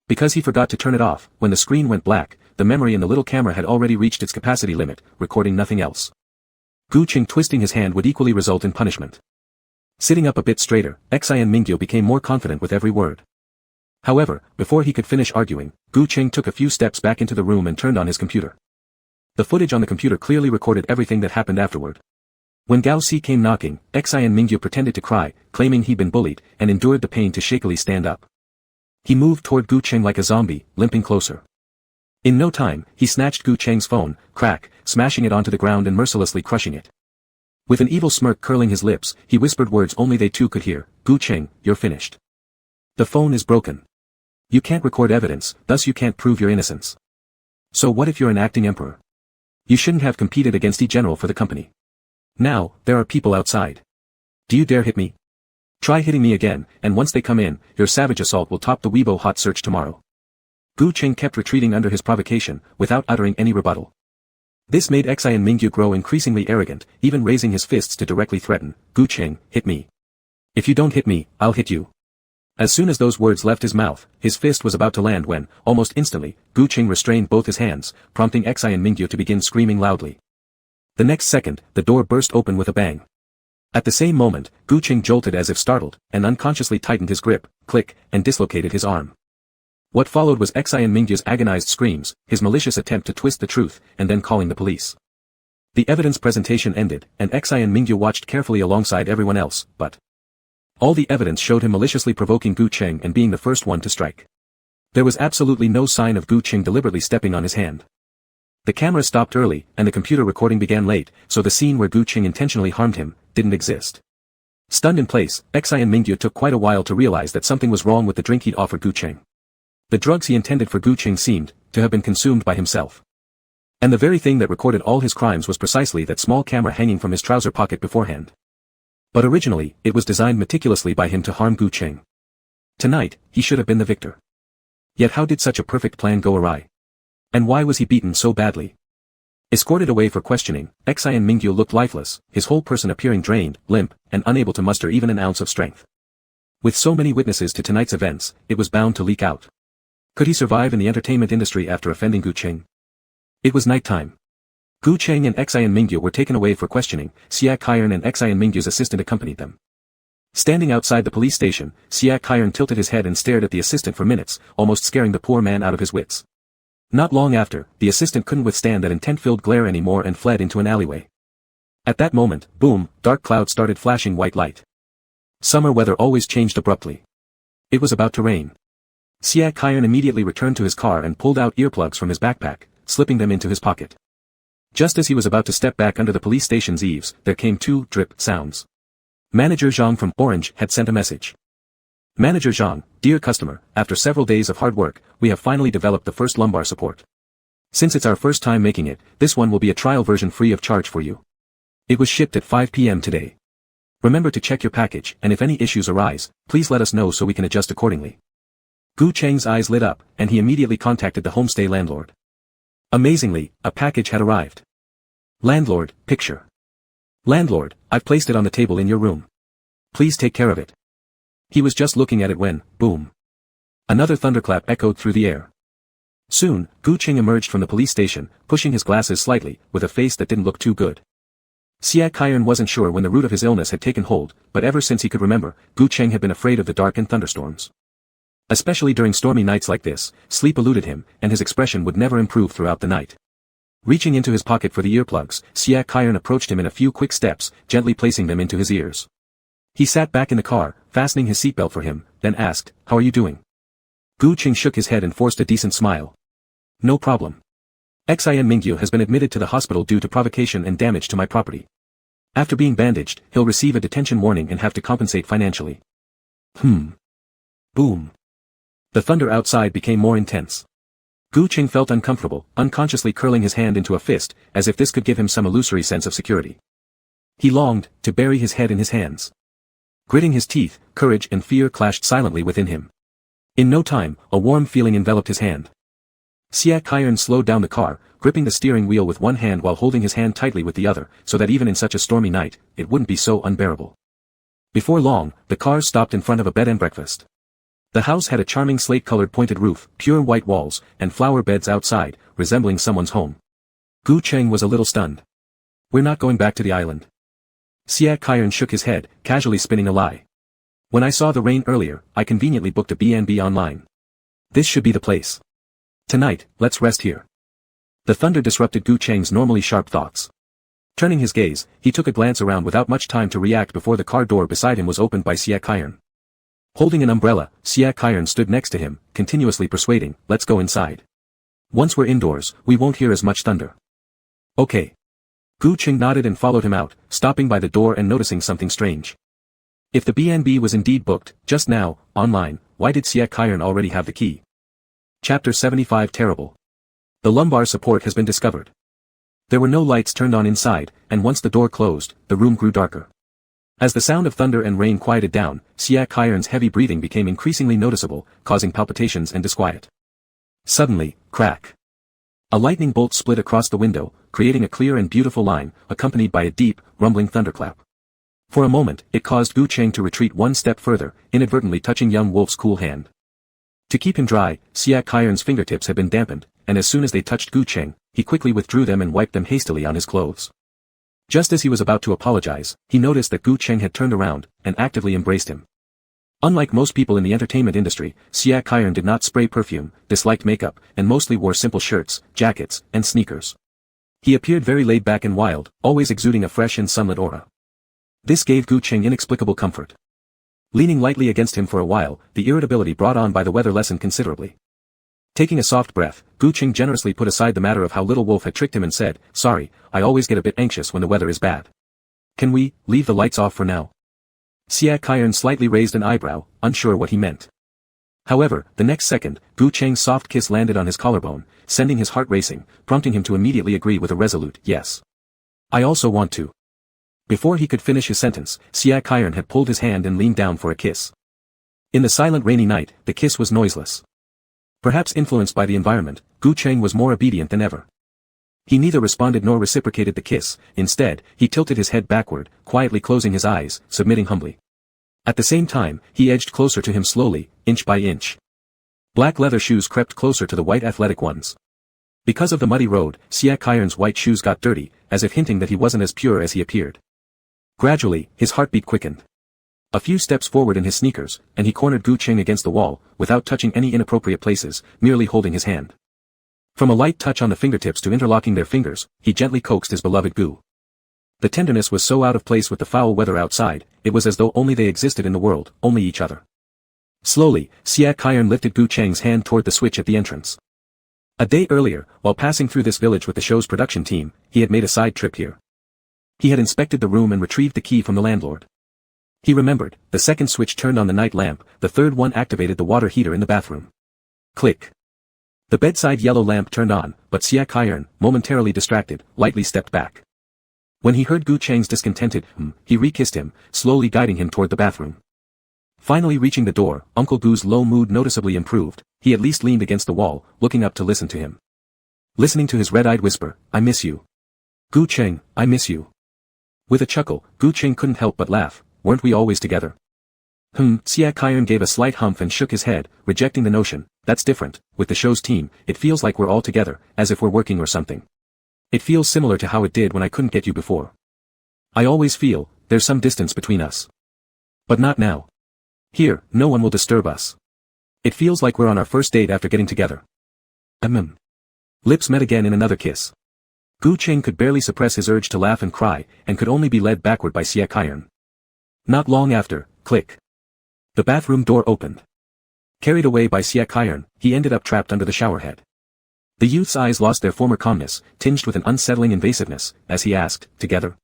Because he forgot to turn it off. When the screen went black, the memory in the little camera had already reached its capacity limit, recording nothing else. Gu Qing twisting his hand would equally result in punishment. Sitting up a bit straighter, Xian Mingyu became more confident with every word. However, before he could finish arguing, Gu Qing took a few steps back into the room and turned on his computer. The footage on the computer clearly recorded everything that happened afterward. When Gao Si came knocking, Xian Mingyu pretended to cry, claiming he'd been bullied, and endured the pain to shakily stand up. He moved toward Gu Qing like a zombie, limping closer. In no time, he snatched Gu Qing's phone, crack, smashing it onto the ground and mercilessly crushing it. With an evil smirk curling his lips, he whispered words only they two could hear. "Gu Qing, you're finished. The phone is broken. You can't record evidence, thus you can't prove your innocence. So what if you're an acting emperor? You shouldn't have competed against the general for the company. Now, there are people outside. Do you dare hit me? Try hitting me again, and once they come in, your savage assault will top the Weibo hot search tomorrow." Gu Qing kept retreating under his provocation, without uttering any rebuttal. This made Xian Mingyu grow increasingly arrogant, even raising his fists to directly threaten. "Gu Qing, hit me. If you don't hit me, I'll hit you." As soon as those words left his mouth, his fist was about to land when, almost instantly, Gu Qing restrained both his hands, prompting Xi and Mingyu to begin screaming loudly. The next second, the door burst open with a bang. At the same moment, Gu Qing jolted as if startled, and unconsciously tightened his grip, click, and dislocated his arm. What followed was Xi and Mingyu's agonized screams, his malicious attempt to twist the truth, and then calling the police. The evidence presentation ended, and Xi and Mingyu watched carefully alongside everyone else, but all the evidence showed him maliciously provoking Gu Qing and being the first one to strike. There was absolutely no sign of Gu Qing deliberately stepping on his hand. The camera stopped early, and the computer recording began late, so the scene where Gu Qing intentionally harmed him didn't exist. Stunned in place, Xi and Mingyu took quite a while to realize that something was wrong with the drink he'd offered Gu Qing. The drugs he intended for Gu Qing seemed to have been consumed by himself. And the very thing that recorded all his crimes was precisely that small camera hanging from his trouser pocket beforehand. But originally, it was designed meticulously by him to harm Gu Qing. Tonight, he should have been the victor. Yet how did such a perfect plan go awry? And why was he beaten so badly? Escorted away for questioning, Xi and Mingyu looked lifeless, his whole person appearing drained, limp, and unable to muster even an ounce of strength. With so many witnesses to tonight's events, it was bound to leak out. Could he survive in the entertainment industry after offending Gu Qing? It was nighttime. Gu Qing and Xi and Mingyu were taken away for questioning, Siak Haiyan and Xi and Mingyu's assistant accompanied them. Standing outside the police station, Siak Haiyan tilted his head and stared at the assistant for minutes, almost scaring the poor man out of his wits. Not long after, the assistant couldn't withstand that intent-filled glare anymore and fled into an alleyway. At that moment, boom, dark clouds started flashing white light. Summer weather always changed abruptly. It was about to rain. Siak Haiyan immediately returned to his car and pulled out earplugs from his backpack, slipping them into his pocket. Just as he was about to step back under the police station's eaves, there came two drip sounds. Manager Zhang from Orange had sent a message. Manager Zhang, dear customer, after several days of hard work, we have finally developed the first lumbar support. Since it's our first time making it, this one will be a trial version free of charge for you. It was shipped at 5 p.m. today. Remember to check your package, and if any issues arise, please let us know so we can adjust accordingly. Gu Cheng's eyes lit up, and he immediately contacted the homestay landlord. Amazingly, a package had arrived. Landlord, picture. Landlord, I've placed it on the table in your room. Please take care of it. He was just looking at it when, boom. Another thunderclap echoed through the air. Soon, Gu Qing emerged from the police station, pushing his glasses slightly, with a face that didn't look too good. Siak Haiyan wasn't sure when the root of his illness had taken hold, but ever since he could remember, Gu Qing had been afraid of the dark and thunderstorms. Especially during stormy nights like this, sleep eluded him, and his expression would never improve throughout the night. Reaching into his pocket for the earplugs, Siak Haiyan approached him in a few quick steps, gently placing them into his ears. He sat back in the car, fastening his seatbelt for him, then asked, "How are you doing?" Gu Qing shook his head and forced a decent smile. "No problem. Xim Mingyu has been admitted to the hospital due to provocation and damage to my property. After being bandaged, he'll receive a detention warning and have to compensate financially." Boom. The thunder outside became more intense. Gu Qing felt uncomfortable, unconsciously curling his hand into a fist, as if this could give him some illusory sense of security. He longed to bury his head in his hands. Gritting his teeth, courage and fear clashed silently within him. In no time, a warm feeling enveloped his hand. Siak Haiyan slowed down the car, gripping the steering wheel with one hand while holding his hand tightly with the other, so that even in such a stormy night, it wouldn't be so unbearable. Before long, the cars stopped in front of a bed and breakfast. The house had a charming slate-colored pointed roof, pure white walls, and flower beds outside, resembling someone's home. Gu Qing was a little stunned. "We're not going back to the island." Siak Haiyan shook his head, casually spinning a lie. "When I saw the rain earlier, I conveniently booked a B&B online. This should be the place. Tonight, let's rest here." The thunder disrupted Gu Cheng's normally sharp thoughts. Turning his gaze, he took a glance around without much time to react before the car door beside him was opened by Siak Haiyan. Holding an umbrella, Siak Haiyan stood next to him, continuously persuading, "Let's go inside. Once we're indoors, we won't hear as much thunder." "Okay." Gu Qing nodded and followed him out, stopping by the door and noticing something strange. If the B&B was indeed booked, just now, online, why did Siak Haiyan already have the key? Chapter 75 Terrible. The lumbar support has been discovered. There were no lights turned on inside, and once the door closed, the room grew darker. As the sound of thunder and rain quieted down, Siak Haiyan's heavy breathing became increasingly noticeable, causing palpitations and disquiet. Suddenly, crack. A lightning bolt split across the window, creating a clear and beautiful line, accompanied by a deep, rumbling thunderclap. For a moment, it caused Gu Cheng to retreat one step further, inadvertently touching young Wolf's cool hand. To keep him dry, Siak Kairan's fingertips had been dampened, and as soon as they touched Gu Cheng, he quickly withdrew them and wiped them hastily on his clothes. Just as he was about to apologize, he noticed that Gu Cheng had turned around, and actively embraced him. Unlike most people in the entertainment industry, Siak Kairan did not spray perfume, disliked makeup, and mostly wore simple shirts, jackets, and sneakers. He appeared very laid back and wild, always exuding a fresh and sunlit aura. This gave Gu Cheng inexplicable comfort. Leaning lightly against him for a while, the irritability brought on by the weather lessened considerably. Taking a soft breath, Gu Cheng generously put aside the matter of how little Wolf had tricked him and said, "Sorry, I always get a bit anxious when the weather is bad. Can we leave the lights off for now?" Siak Kairan slightly raised an eyebrow, unsure what he meant. However, the next second, Gu Cheng's soft kiss landed on his collarbone, sending his heart racing, prompting him to immediately agree with a resolute yes. "I also want to." Before he could finish his sentence, Siak Kairan had pulled his hand and leaned down for a kiss. In the silent rainy night, the kiss was noiseless. Perhaps influenced by the environment, Gu Cheng was more obedient than ever. He neither responded nor reciprocated the kiss. Instead, he tilted his head backward, quietly closing his eyes, submitting humbly. At the same time, he edged closer to him slowly, inch by inch. Black leather shoes crept closer to the white athletic ones. Because of the muddy road, Siak Kairan's white shoes got dirty, as if hinting that he wasn't as pure as he appeared. Gradually, his heartbeat quickened. A few steps forward in his sneakers, and he cornered Gu Cheng against the wall, without touching any inappropriate places, merely holding his hand. From a light touch on the fingertips to interlocking their fingers, he gently coaxed his beloved Gu. The tenderness was so out of place with the foul weather outside, it was as though only they existed in the world, only each other. Slowly, Siak Kairan lifted Gu Cheng's hand toward the switch at the entrance. A day earlier, while passing through this village with the show's production team, he had made a side trip here. He had inspected the room and retrieved the key from the landlord. He remembered, the second switch turned on the night lamp, the third one activated the water heater in the bathroom. Click. The bedside yellow lamp turned on, but Siak Kairan, momentarily distracted, lightly stepped back. When he heard Gu Cheng's discontented he re-kissed him, slowly guiding him toward the bathroom. Finally reaching the door, Uncle Gu's low mood noticeably improved. He at least leaned against the wall, looking up to listen to him. Listening to his red-eyed whisper, "I miss you. Gu Cheng, I miss you." With a chuckle, Gu Cheng couldn't help but laugh. "Weren't we always together?" Siak Kairan gave a slight humph and shook his head, rejecting the notion. "That's different. With the show's team, it feels like we're all together, as if we're working or something. It feels similar to how it did when I couldn't get you before. I always feel, there's some distance between us. But not now. Here, no one will disturb us. It feels like we're on our first date after getting together." Lips met again in another kiss. Gu Cheng could barely suppress his urge to laugh and cry, and could only be led backward by Siak Kairan. Not long after, click. The bathroom door opened. Carried away by Siak Kairan, he ended up trapped under the showerhead. The youth's eyes lost their former calmness, tinged with an unsettling invasiveness, as he asked, "Together?"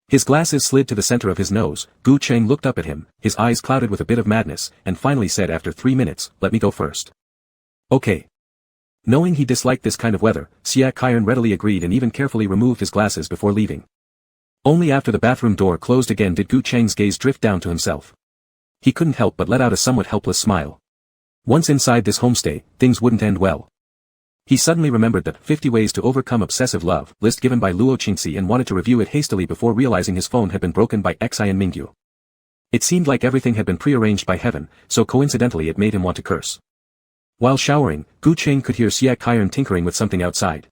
His glasses slid to the center of his nose. Gu Cheng looked up at him, his eyes clouded with a bit of madness, and finally said after 3 minutes, "Let me go first." "Okay." Knowing he disliked this kind of weather, Siak Kairan readily agreed and even carefully removed his glasses before leaving. Only after the bathroom door closed again did Gu Cheng's gaze drift down to himself. He couldn't help but let out a somewhat helpless smile. Once inside this homestay, things wouldn't end well. He suddenly remembered that 50 Ways to Overcome Obsessive Love list given by Luo Qingxi and wanted to review it hastily before realizing his phone had been broken by Xian Mingyu. It seemed like everything had been prearranged by heaven, so coincidentally it made him want to curse. While showering, Gu Cheng could hear Siak Kairan tinkering with something outside.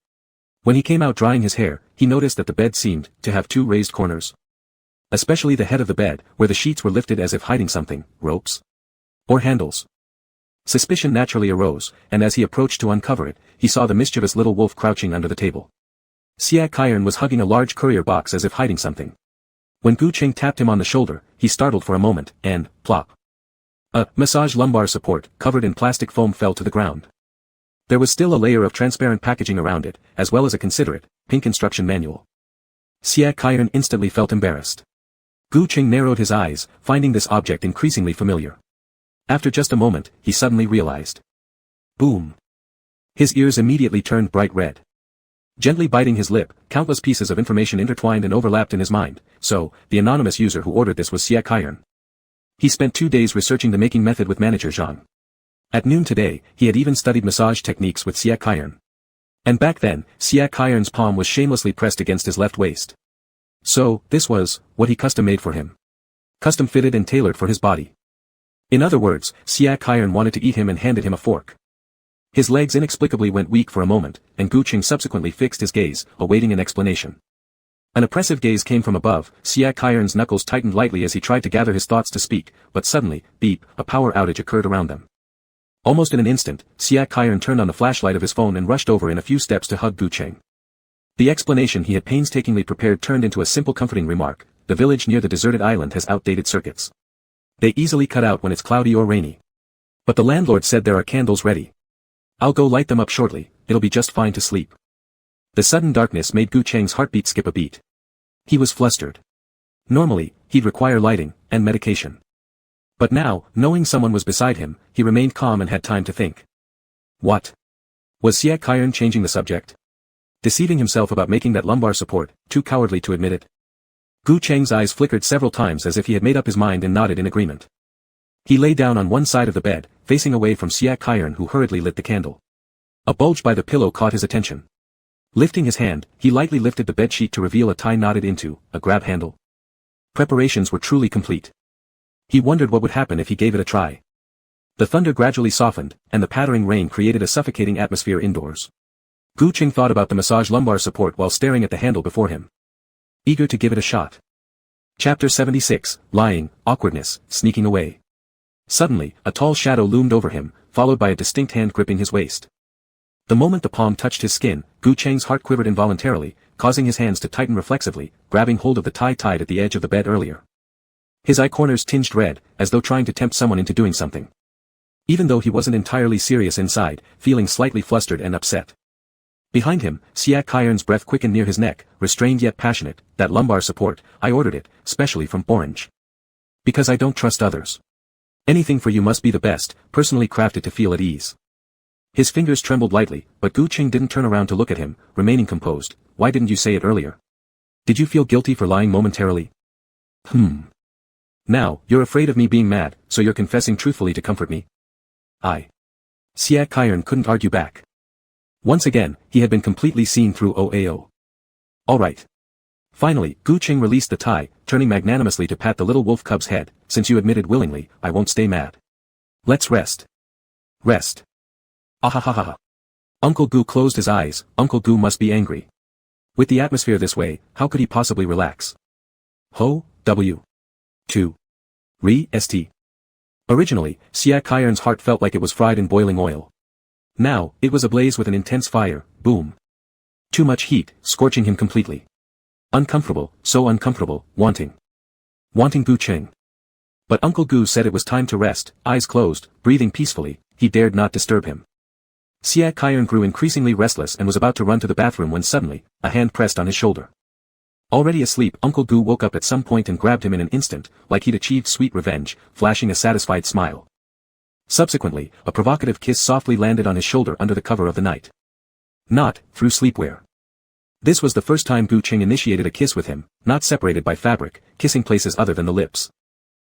When he came out drying his hair, he noticed that the bed seemed to have 2 raised corners. Especially the head of the bed, where the sheets were lifted as if hiding something, ropes or handles. Suspicion naturally arose, and as he approached to uncover it, he saw the mischievous little wolf crouching under the table. Siak Kairan was hugging a large courier box as if hiding something. When Gu Cheng tapped him on the shoulder, he startled for a moment, and, plop. A massage lumbar support, covered in plastic foam fell to the ground. There was still a layer of transparent packaging around it, as well as a considerate, pink instruction manual. Siak Kairan instantly felt embarrassed. Gu Cheng narrowed his eyes, finding this object increasingly familiar. After just a moment, he suddenly realized. Boom. His ears immediately turned bright red. Gently biting his lip, countless pieces of information intertwined and overlapped in his mind. So, the anonymous user who ordered this was Siak Kairan. He spent 2 days researching the making method with manager Zhang. At noon today, he had even studied massage techniques with Siak Kairan. And back then, Siak Kairan's palm was shamelessly pressed against his left waist. So, this was what he custom made for him. Custom fitted and tailored for his body. In other words, Siak Hyeon wanted to eat him and handed him a fork. His legs inexplicably went weak for a moment, and Gu Ching subsequently fixed his gaze, awaiting an explanation. An oppressive gaze came from above. Siak Hyeon's knuckles tightened lightly as he tried to gather his thoughts to speak, but suddenly, beep, a power outage occurred around them. Almost in an instant, Siak Hyeon turned on the flashlight of his phone and rushed over in a few steps to hug Gu Ching. The explanation he had painstakingly prepared turned into a simple comforting remark: the village near the deserted island has outdated circuits. They easily cut out when it's cloudy or rainy. But the landlord said there are candles ready. I'll go light them up shortly, it'll be just fine to sleep. The sudden darkness made Gu Cheng's heartbeat skip a beat. He was flustered. Normally, he'd require lighting, and medication. But now, knowing someone was beside him, he remained calm and had time to think. What? Was Siak Hyeon changing the subject? Deceiving himself about making that lumbar support, too cowardly to admit it? Gu Cheng's eyes flickered several times as if he had made up his mind and nodded in agreement. He lay down on one side of the bed, facing away from Siak Hyeon, who hurriedly lit the candle. A bulge by the pillow caught his attention. Lifting his hand, he lightly lifted the bedsheet to reveal a tie knotted into a grab handle. Preparations were truly complete. He wondered what would happen if he gave it a try. The thunder gradually softened, and the pattering rain created a suffocating atmosphere indoors. Gu Ching thought about the massage lumbar support while staring at the handle before him. Eager to give it a shot. Chapter 76, Lying, Awkwardness, Sneaking Away. Suddenly, a tall shadow loomed over him, followed by a distinct hand gripping his waist. The moment the palm touched his skin, Gu Cheng's heart quivered involuntarily, causing his hands to tighten reflexively, grabbing hold of the tie tied at the edge of the bed earlier. His eye corners tinged red, as though trying to tempt someone into doing something. Even though he wasn't entirely serious inside, feeling slightly flustered and upset. Behind him, Siak Hyeon's breath quickened near his neck, restrained yet passionate. That lumbar support, I ordered it, specially from Orange. Because I don't trust others. Anything for you must be the best, personally crafted to feel at ease. His fingers trembled lightly, but Gu Ching didn't turn around to look at him, remaining composed. Why didn't you say it earlier? Did you feel guilty for lying momentarily? Now, you're afraid of me being mad, so you're confessing truthfully to comfort me? Siak Hyeon couldn't argue back. Once again, he had been completely seen through OAO. Alright. Finally, Gu Ching released the tie, turning magnanimously to pat the little wolf cub's head. Since you admitted willingly, I won't stay mad. Let's rest. Rest. Ahahaha. Uncle Gu closed his eyes. Uncle Gu must be angry. With the atmosphere this way, how could he possibly relax? Ho, W. 2. Re, St. Originally, Siak Hyeon's heart felt like it was fried in boiling oil. Now, it was ablaze with an intense fire. Boom. Too much heat, scorching him completely. Uncomfortable, so uncomfortable, wanting. Wanting Gu Ching. But Uncle Gu said it was time to rest, eyes closed, breathing peacefully. He dared not disturb him. Siak Hyeon grew increasingly restless and was about to run to the bathroom when suddenly, a hand pressed on his shoulder. Already asleep, Uncle Gu woke up at some point and grabbed him in an instant, like he'd achieved sweet revenge, flashing a satisfied smile. Subsequently, a provocative kiss softly landed on his shoulder under the cover of the night. Not through sleepwear. This was the first time Gu Ching initiated a kiss with him, not separated by fabric, kissing places other than the lips.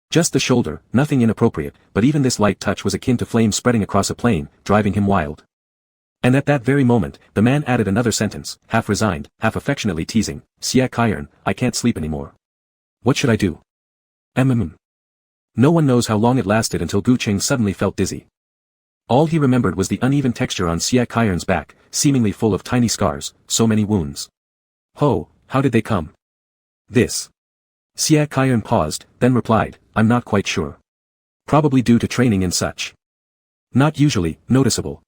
Just the shoulder, nothing inappropriate, but even this light touch was akin to flames spreading across a plain, driving him wild. And at that very moment, the man added another sentence, half resigned, half affectionately teasing, Siak Hyeon, I can't sleep anymore. What should I do? No one knows how long it lasted until Gu Ching suddenly felt dizzy. All he remembered was the uneven texture on Siak Hyeon's back, seemingly full of tiny scars, so many wounds. Ho, how did they come? This. Siak Hyeon paused, then replied, I'm not quite sure. Probably due to training and such. Not usually noticeable.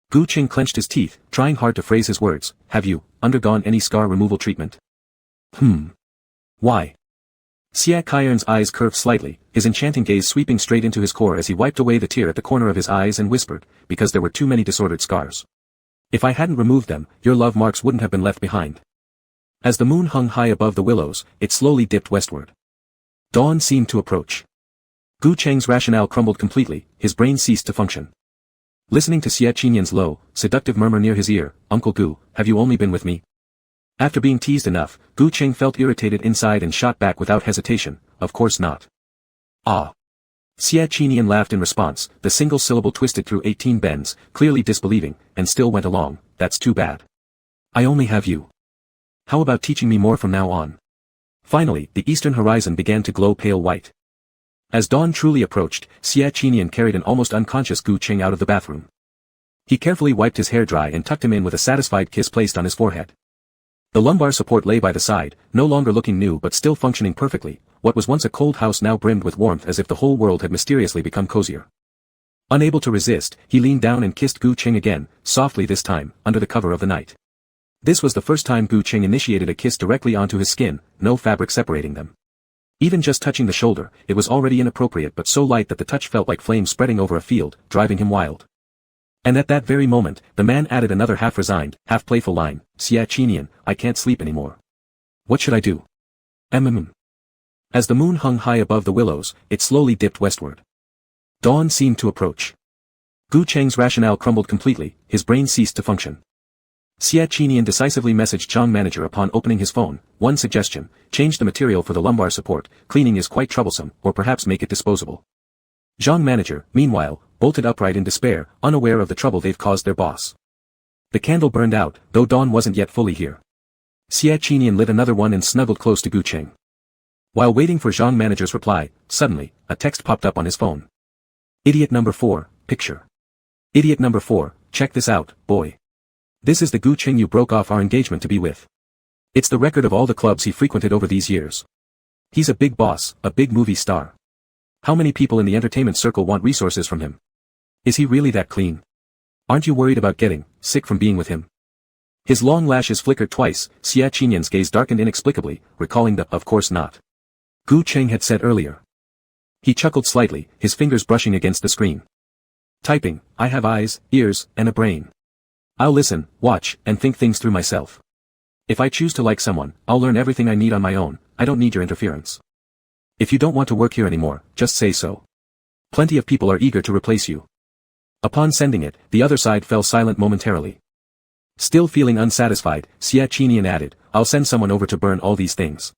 Gu Ching clenched his teeth, trying hard to phrase his words. Have you undergone any scar removal treatment? Why? Siak Hyeon's eyes curved slightly, his enchanting gaze sweeping straight into his core as he wiped away the tear at the corner of his eyes and whispered, because there were too many disordered scars. If I hadn't removed them, your love marks wouldn't have been left behind. As the moon hung high above the willows, it slowly dipped westward. Dawn seemed to approach. Gu Cheng's rationale crumbled completely, his brain ceased to function. Listening to Xie Qinyan's low, seductive murmur near his ear, Uncle Gu, have you only been with me? After being teased enough, Gu Ching felt irritated inside and shot back without hesitation, of course not. Ah. Xie Qinyan laughed in response, the single syllable twisted through 18 bends, clearly disbelieving, and still went along, that's too bad. I only have you. How about teaching me more from now on? Finally, the eastern horizon began to glow pale white. As dawn truly approached, Xia Qinian carried an almost unconscious Gu Qing out of the bathroom. He carefully wiped his hair dry and tucked him in with a satisfied kiss placed on his forehead. The lumbar support lay by the side, no longer looking new but still functioning perfectly. What was once a cold house now brimmed with warmth as if the whole world had mysteriously become cozier. Unable to resist, he leaned down and kissed Gu Qing again, softly this time, under the cover of the night. This was the first time Gu Qing initiated a kiss directly onto his skin, no fabric separating them. Even just touching the shoulder, it was already inappropriate but so light that the touch felt like flames spreading over a field, driving him wild. And at that very moment, the man added another half-resigned, half-playful line, "Xia Qinian, I can't sleep anymore. What should I do?" As the moon hung high above the willows, it slowly dipped westward. Dawn seemed to approach. Gu Cheng's rationale crumbled completely, his brain ceased to function. Xia Qinian decisively messaged Zhang manager upon opening his phone. One suggestion, change the material for the lumbar support, cleaning is quite troublesome, or perhaps make it disposable. Zhang manager, meanwhile, bolted upright in despair, unaware of the trouble they've caused their boss. The candle burned out, though dawn wasn't yet fully here. Xia Qinian lit another one and snuggled close to Gu Cheng. While waiting for Zhang manager's reply, suddenly, a text popped up on his phone. Idiot number 4, picture. Idiot number 4, check this out, boy. This is the Gu Cheng you broke off our engagement to be with. It's the record of all the clubs he frequented over these years. He's a big boss, a big movie star. How many people in the entertainment circle want resources from him? Is he really that clean? Aren't you worried about getting sick from being with him? His long lashes flickered twice. Xia Qinian's gaze darkened inexplicably, recalling the "of course not" Gu Cheng had said earlier. He chuckled slightly, his fingers brushing against the screen. Typing, I have eyes, ears, and a brain. I'll listen, watch, and think things through myself. If I choose to like someone, I'll learn everything I need on my own. I don't need your interference. If you don't want to work here anymore, just say so. Plenty of people are eager to replace you. Upon sending it, the other side fell silent momentarily. Still feeling unsatisfied, Xia Qinian added, I'll send someone over to burn all these things.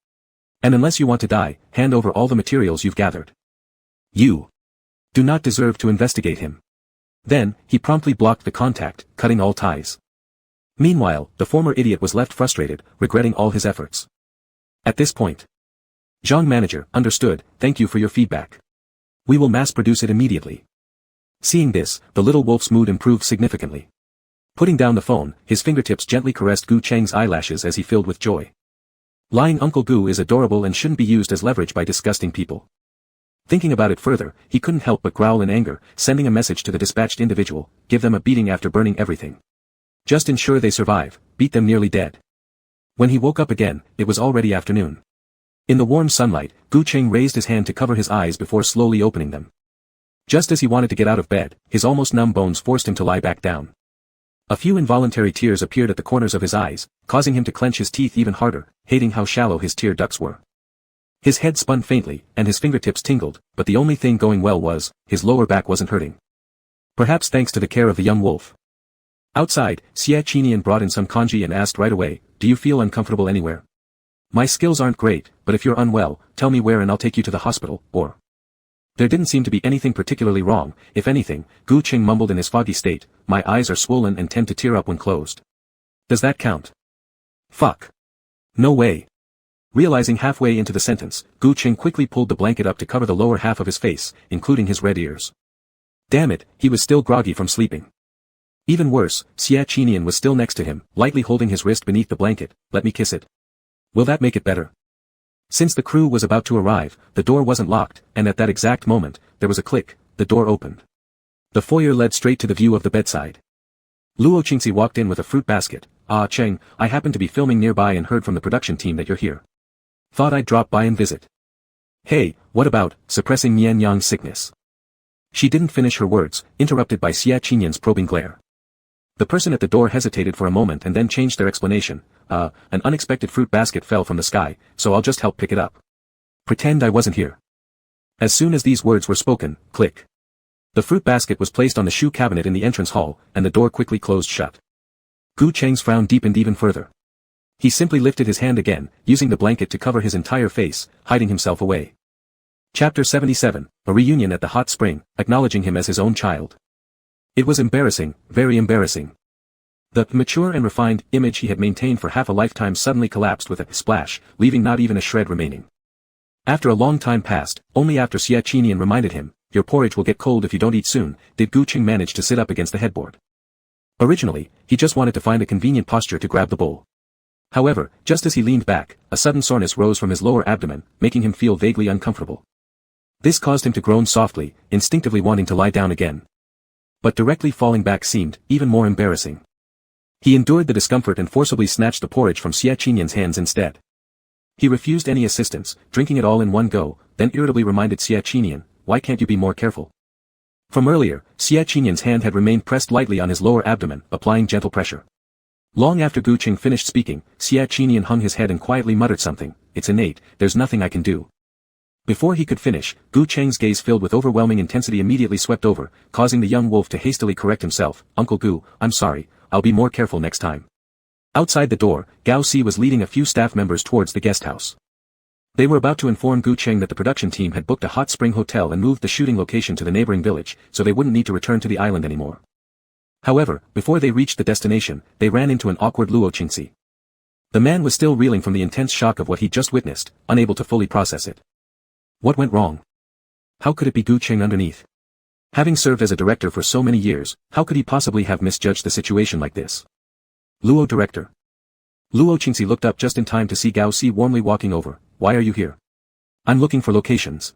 And unless you want to die, hand over all the materials you've gathered. You do not deserve to investigate him. Then, he promptly blocked the contact, cutting all ties. Meanwhile, the former idiot was left frustrated, regretting all his efforts. At this point, Zhang manager, understood, thank you for your feedback. We will mass produce it immediately. Seeing this, the little wolf's mood improved significantly. Putting down the phone, his fingertips gently caressed Gu Cheng's eyelashes as he filled with joy. Lying Uncle Gu is adorable and shouldn't be used as leverage by disgusting people. Thinking about it further, he couldn't help but growl in anger, sending a message to the dispatched individual, give them a beating after burning everything. Just ensure they survive, beat them nearly dead. When he woke up again, it was already afternoon. In the warm sunlight, Gu Cheng raised his hand to cover his eyes before slowly opening them. Just as he wanted to get out of bed, his almost numb bones forced him to lie back down. A few involuntary tears appeared at the corners of his eyes, causing him to clench his teeth even harder, hating how shallow his tear ducts were. His head spun faintly, and his fingertips tingled, but the only thing going well was, his lower back wasn't hurting. Perhaps thanks to the care of the young wolf. Outside, Xia Qinian brought in some congee and asked right away, do you feel uncomfortable anywhere? My skills aren't great, but if you're unwell, tell me where and I'll take you to the hospital, or... There didn't seem to be anything particularly wrong, if anything, Gu Cheng mumbled in his foggy state, my eyes are swollen and tend to tear up when closed. Does that count? Fuck. No way. Realizing halfway into the sentence, Gu Cheng quickly pulled the blanket up to cover the lower half of his face, including his red ears. Damn it, he was still groggy from sleeping. Even worse, Xia Qinian was still next to him, lightly holding his wrist beneath the blanket. Let me kiss it. Will that make it better? Since the crew was about to arrive, the door wasn't locked, and at that exact moment, there was a click, the door opened. The foyer led straight to the view of the bedside. Luo Qingxi walked in with a fruit basket. Ah Cheng, I happened to be filming nearby and heard from the production team that you're here. Thought I'd drop by and visit. Hey, what about suppressing Mian Yang's sickness? She didn't finish her words, interrupted by Xia Qinian's probing glare. The person at the door hesitated for a moment and then changed their explanation. An unexpected fruit basket fell from the sky, so I'll just help pick it up. Pretend I wasn't here. As soon as these words were spoken, click. The fruit basket was placed on the shoe cabinet in the entrance hall, and the door quickly closed shut. Gu Cheng's frown deepened even further. He simply lifted his hand again, using the blanket to cover his entire face, hiding himself away. Chapter 77, a reunion at the hot spring, acknowledging him as his own child. It was embarrassing, very embarrassing. The mature and refined image he had maintained for half a lifetime suddenly collapsed with a splash, leaving not even a shred remaining. After a long time passed, only after Xia Qinian reminded him, "Your porridge will get cold if you don't eat soon," did Gu Qing manage to sit up against the headboard. Originally, he just wanted to find a convenient posture to grab the bowl. However, just as he leaned back, a sudden soreness rose from his lower abdomen, making him feel vaguely uncomfortable. This caused him to groan softly, instinctively wanting to lie down again. But directly falling back seemed even more embarrassing. He endured the discomfort and forcibly snatched the porridge from Xia Qinian's hands instead. He refused any assistance, drinking it all in one go, then irritably reminded Xia Qinian, "Why can't you be more careful?" From earlier, Xia Qinian's hand had remained pressed lightly on his lower abdomen, applying gentle pressure. Long after Gu Qing finished speaking, Xia Qinian hung his head and quietly muttered something, "It's innate, there's nothing I can do." Before he could finish, Gu Cheng's gaze filled with overwhelming intensity immediately swept over, causing the young wolf to hastily correct himself, "Uncle Gu, I'm sorry, I'll be more careful next time." Outside the door, Gao Si was leading a few staff members towards the guest house. They were about to inform Gu Cheng that the production team had booked a hot spring hotel and moved the shooting location to the neighboring village, so they wouldn't need to return to the island anymore. However, before they reached the destination, they ran into an awkward Luo Qingxi. The man was still reeling from the intense shock of what he'd just witnessed, unable to fully process it. What went wrong? How could it be Gu Cheng underneath? Having served as a director for so many years, how could he possibly have misjudged the situation like this? Luo director. Luo Qingxi looked up just in time to see Gao Si warmly walking over. "Why are you here?" "I'm looking for locations."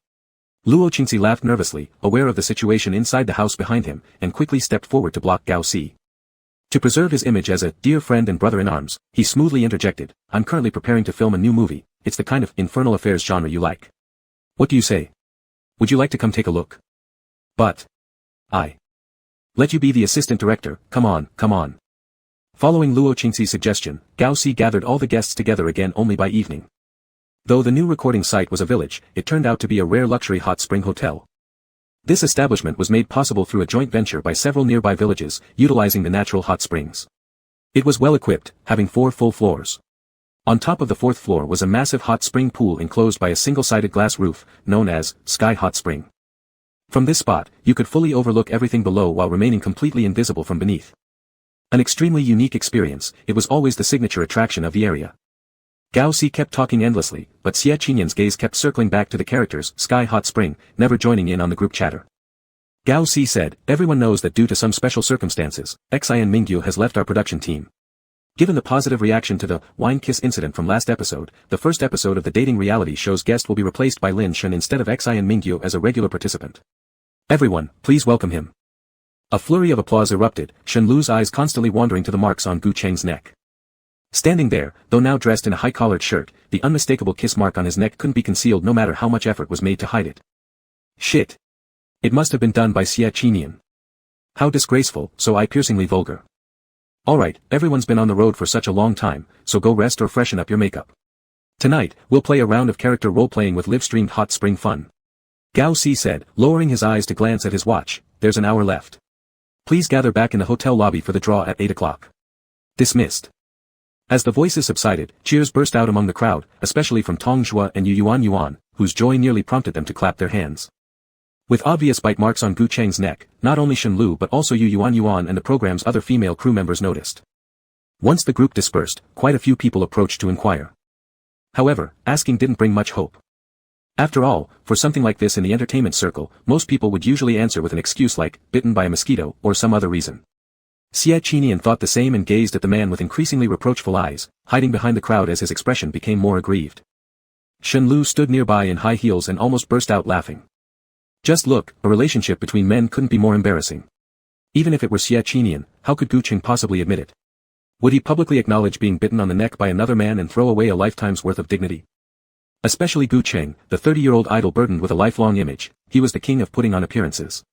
Luo Qingxi laughed nervously, aware of the situation inside the house behind him, and quickly stepped forward to block Gao Si. To preserve his image as a dear friend and brother-in-arms, he smoothly interjected, "I'm currently preparing to film a new movie. It's the kind of infernal affairs genre you like. What do you say? Would you like to come take a look?" "But I let you be the assistant director, come on, come on." Following Luo Qingxi's suggestion, Gao Si gathered all the guests together again only by evening. Though the new recording site was a village, it turned out to be a rare luxury hot spring hotel. This establishment was made possible through a joint venture by several nearby villages, utilizing the natural hot springs. It was well equipped, having 4 full floors. On top of the 4th floor was a massive hot spring pool enclosed by a single-sided glass roof, known as Sky Hot Spring. From this spot, you could fully overlook everything below while remaining completely invisible from beneath. An extremely unique experience, it was always the signature attraction of the area. Gao Si kept talking endlessly, but Xia Qinian's gaze kept circling back to the characters Sky Hot Spring, never joining in on the group chatter. Gao Si said, "Everyone knows that due to some special circumstances, Xian Mingyu has left our production team. Given the positive reaction to the wine kiss incident from last episode, the first episode of the dating reality show's guest will be replaced by Lin Shen instead of Xian Mingyu as a regular participant. Everyone, please welcome him." A flurry of applause erupted, Shen Lu's eyes constantly wandering to the marks on Gu Cheng's neck. Standing there, though now dressed in a high-collared shirt, the unmistakable kiss mark on his neck couldn't be concealed no matter how much effort was made to hide it. Shit. It must have been done by Xia Qinian. How disgraceful, so eye-piercingly vulgar. Alright, everyone's been on the road for such a long time, so go rest or freshen up your makeup. Tonight, we'll play a round of character role-playing with live-streamed hot spring fun. Gao Si said, lowering his eyes to glance at his watch, "There's an hour left. Please gather back in the hotel lobby for the draw at 8 o'clock. Dismissed." As the voices subsided, cheers burst out among the crowd, especially from Tong Zhua and Yu Yuan, whose joy nearly prompted them to clap their hands. With obvious bite marks on Gu Cheng's neck, not only Shen Lu but also Yu Yuan and the program's other female crew members noticed. Once the group dispersed, quite a few people approached to inquire. However, asking didn't bring much hope. After all, for something like this in the entertainment circle, most people would usually answer with an excuse like, bitten by a mosquito, or some other reason. Xia Qinian thought the same and gazed at the man with increasingly reproachful eyes, hiding behind the crowd as his expression became more aggrieved. Shen Lu stood nearby in high heels and almost burst out laughing. Just look, a relationship between men couldn't be more embarrassing. Even if it were Xia Qinian, how could Gu Cheng possibly admit it? Would he publicly acknowledge being bitten on the neck by another man and throw away a lifetime's worth of dignity? Especially Gu Cheng, the 30-year-old idol burdened with a lifelong image, he was the king of putting on appearances.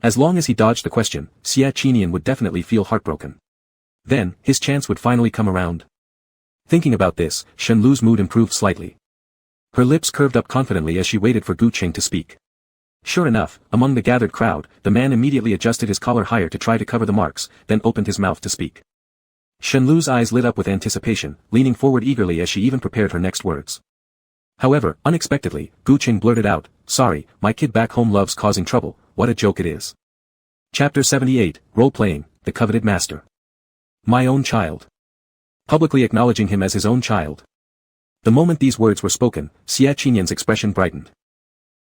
As long as he dodged the question, Xia Qinian would definitely feel heartbroken. Then, his chance would finally come around. Thinking about this, Shen Lu's mood improved slightly. Her lips curved up confidently as she waited for Gu Cheng to speak. Sure enough, among the gathered crowd, the man immediately adjusted his collar higher to try to cover the marks, then opened his mouth to speak. Shen Lu's eyes lit up with anticipation, leaning forward eagerly as she even prepared her next words. However, unexpectedly, Gu Cheng blurted out, "Sorry, my kid back home loves causing trouble, what a joke it is." Chapter 78, Role-Playing, The Coveted Master. My own child. Publicly acknowledging him as his own child. The moment these words were spoken, Xia Qinyan's expression brightened.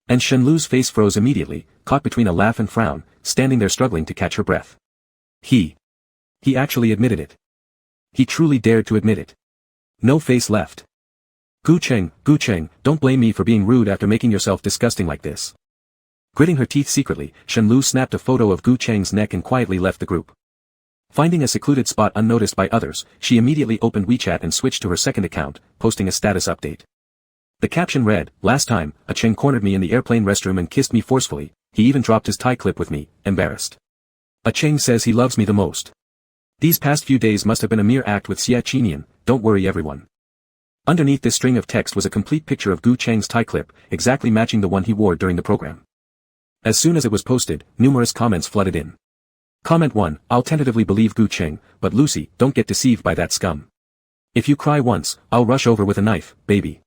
And Shenlu's face froze immediately, caught between a laugh and frown, standing there struggling to catch her breath. He actually admitted it. He truly dared to admit it. No face left. Gu Cheng, don't blame me for being rude after making yourself disgusting like this. Gritting her teeth secretly, Shenlu snapped a photo of Gu Cheng's neck and quietly left the group. Finding a secluded spot unnoticed by others, she immediately opened WeChat and switched to her second account, posting a status update. The caption read, "Last time, a Cheng cornered me in the airplane restroom and kissed me forcefully, he even dropped his tie clip with me, embarrassed. A Cheng says he loves me the most. These past few days must have been a mere act with Xia Qinyan, don't worry everyone." Underneath this string of text was a complete picture of Gu Cheng's tie clip, exactly matching the one he wore during the program. As soon as it was posted, numerous comments flooded in. Comment 1, "I'll tentatively believe Gu Cheng, but Lucy, don't get deceived by that scum. If you cry once, I'll rush over with a knife, baby.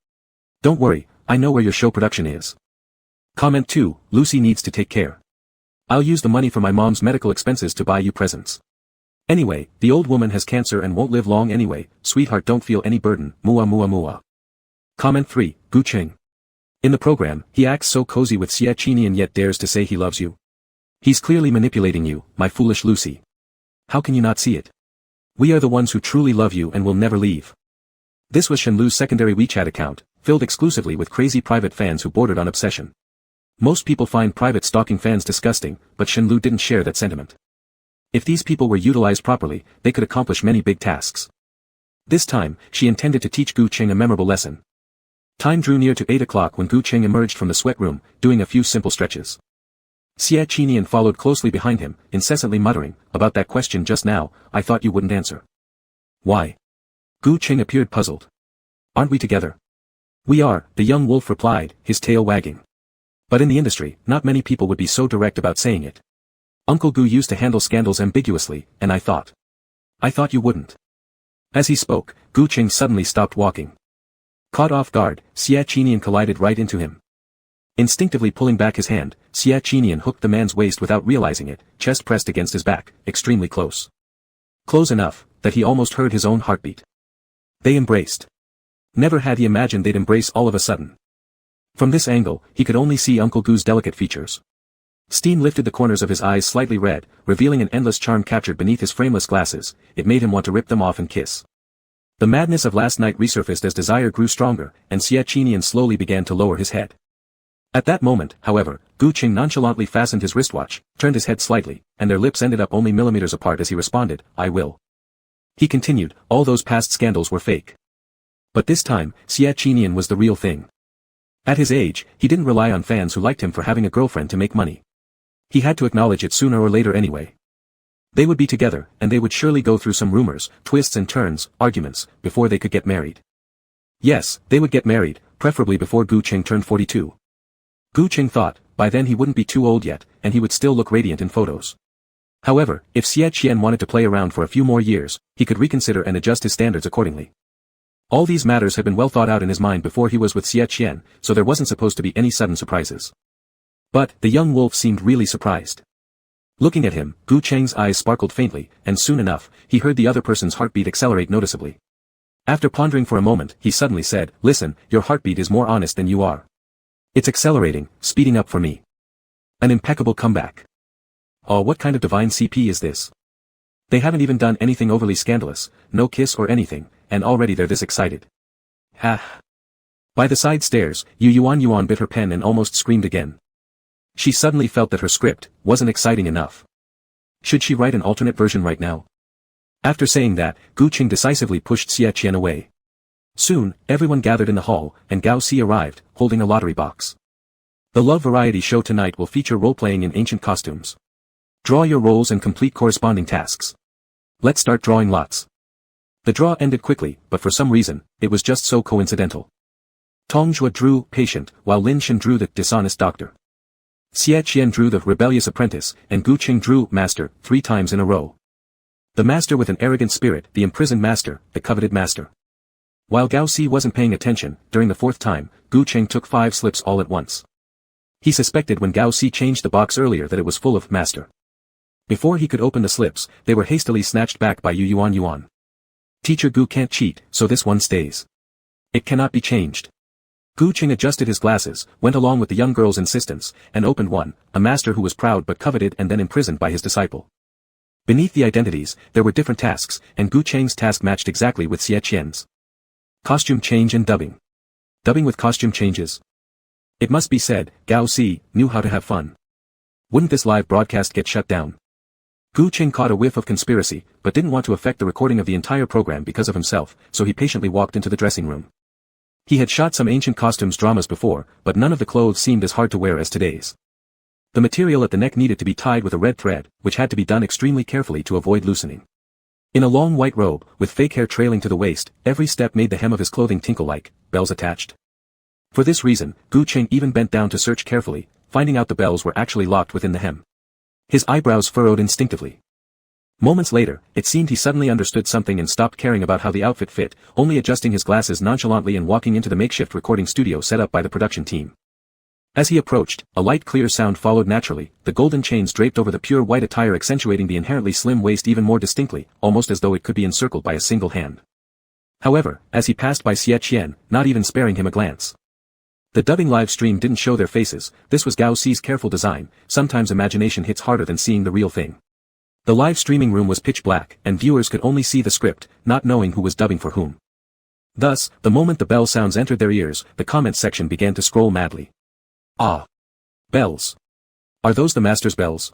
Don't worry, I know where your show production is." Comment 2, "Lucy needs to take care. I'll use the money for my mom's medical expenses to buy you presents. Anyway, the old woman has cancer and won't live long anyway, sweetheart don't feel any burden, mua mua mua." Comment 3, "Gu Cheng. In the program, he acts so cozy with Xia Qinyan yet dares to say he loves you. He's clearly manipulating you, my foolish Lucy. How can you not see it? We are the ones who truly love you and will never leave." This was Shenlu's secondary WeChat account, filled exclusively with crazy private fans who bordered on obsession. Most people find private stalking fans disgusting, but Shenlu didn't share that sentiment. If these people were utilized properly, they could accomplish many big tasks. This time, she intended to teach Gu Cheng a memorable lesson. Time drew near to 8 o'clock when Gu Cheng emerged from the sweat room, doing a few simple stretches. Xia Qinyan followed closely behind him, incessantly muttering, "About that question just now, I thought you wouldn't answer." "Why?" Gu Cheng appeared puzzled. "Aren't we together?" "We are," the young wolf replied, his tail wagging. But in the industry, not many people would be so direct about saying it. Uncle Gu used to handle scandals ambiguously, and I thought you wouldn't." As he spoke, Gu Cheng suddenly stopped walking. Caught off guard, Xia Qinyan collided right into him. Instinctively pulling back his hand, Xia Qinyan hooked the man's waist without realizing it, chest pressed against his back, extremely close. Close enough, that he almost heard his own heartbeat. They embraced. Never had he imagined they'd embrace all of a sudden. From this angle, he could only see Uncle Gu's delicate features. Steam lifted the corners of his eyes slightly red, revealing an endless charm captured beneath his frameless glasses. It made him want to rip them off and kiss. The madness of last night resurfaced as desire grew stronger, and Xia Qinyan slowly began to lower his head. At that moment, however, Gu Cheng nonchalantly fastened his wristwatch, turned his head slightly, and their lips ended up only millimeters apart as he responded, "I will." He continued, "All those past scandals were fake. But this time, Xia Qinyan was the real thing. At his age, he didn't rely on fans who liked him for having a girlfriend to make money. He had to acknowledge it sooner or later anyway. They would be together, and they would surely go through some rumors, twists and turns, arguments, before they could get married. Yes, they would get married, preferably before Gu Cheng turned 42. Gu Cheng thought, by then he wouldn't be too old yet, and he would still look radiant in photos. However, if Xia Qian wanted to play around for a few more years, he could reconsider and adjust his standards accordingly. All these matters had been well thought out in his mind before he was with Xia Qian, so there wasn't supposed to be any sudden surprises. But, the young wolf seemed really surprised. Looking at him, Gu Cheng's eyes sparkled faintly, and soon enough, he heard the other person's heartbeat accelerate noticeably. After pondering for a moment, he suddenly said, "Listen, your heartbeat is more honest than you are. It's accelerating, speeding up for me. An impeccable comeback. Oh, what kind of divine CP is this? They haven't even done anything overly scandalous, no kiss or anything, and already they're this excited." Ha! By the side stairs, Yuan bit her pen and almost screamed again. She suddenly felt that her script wasn't exciting enough. Should she write an alternate version right now? After saying that, Gu Cheng decisively pushed Xia Qian away. Soon, everyone gathered in the hall, and Gao Si arrived, holding a lottery box. The Love Variety show tonight will feature role-playing in ancient costumes. Draw your roles and complete corresponding tasks. Let's start drawing lots. The draw ended quickly, but for some reason, it was just so coincidental. Tong Zhua drew patient, while Lin Shen drew the dishonest doctor. Xia Qian drew the rebellious apprentice, and Gu Cheng drew master 3 times in a row. The master with an arrogant spirit, the imprisoned master, the coveted master. While Gao Si wasn't paying attention, during the 4th time, Gu Cheng took 5 slips all at once. He suspected when Gao Si changed the box earlier that it was full of master. Before he could open the slips, they were hastily snatched back by Yuan. "Teacher Gu can't cheat, so this one stays." It cannot be changed. Gu Qing adjusted his glasses, went along with the young girl's insistence, and opened one, a master who was proud but coveted and then imprisoned by his disciple. Beneath the identities, there were different tasks, and Gu Cheng's task matched exactly with Xie Qian's. Costume change and dubbing. Dubbing with costume changes. It must be said, Gao Si knew how to have fun. Wouldn't this live broadcast get shut down? Gu Qing caught a whiff of conspiracy, but didn't want to affect the recording of the entire program because of himself, so he patiently walked into the dressing room. He had shot some ancient costumes dramas before, but none of the clothes seemed as hard to wear as today's. The material at the neck needed to be tied with a red thread, which had to be done extremely carefully to avoid loosening. In a long white robe, with fake hair trailing to the waist, every step made the hem of his clothing tinkle like bells attached. For this reason, Gu Qing even bent down to search carefully, finding out the bells were actually locked within the hem. His eyebrows furrowed instinctively. Moments later, it seemed he suddenly understood something and stopped caring about how the outfit fit, only adjusting his glasses nonchalantly and walking into the makeshift recording studio set up by the production team. As he approached, a light clear sound followed naturally, the golden chains draped over the pure white attire accentuating the inherently slim waist even more distinctly, almost as though it could be encircled by a single hand. However, as he passed by Xie Qian, not even sparing him a glance. The dubbing live stream didn't show their faces, this was Gao Si's careful design, sometimes imagination hits harder than seeing the real thing. The live streaming room was pitch black, and viewers could only see the script, not knowing who was dubbing for whom. Thus, the moment the bell sounds entered their ears, the comments section began to scroll madly. Ah! Bells! Are those the master's bells?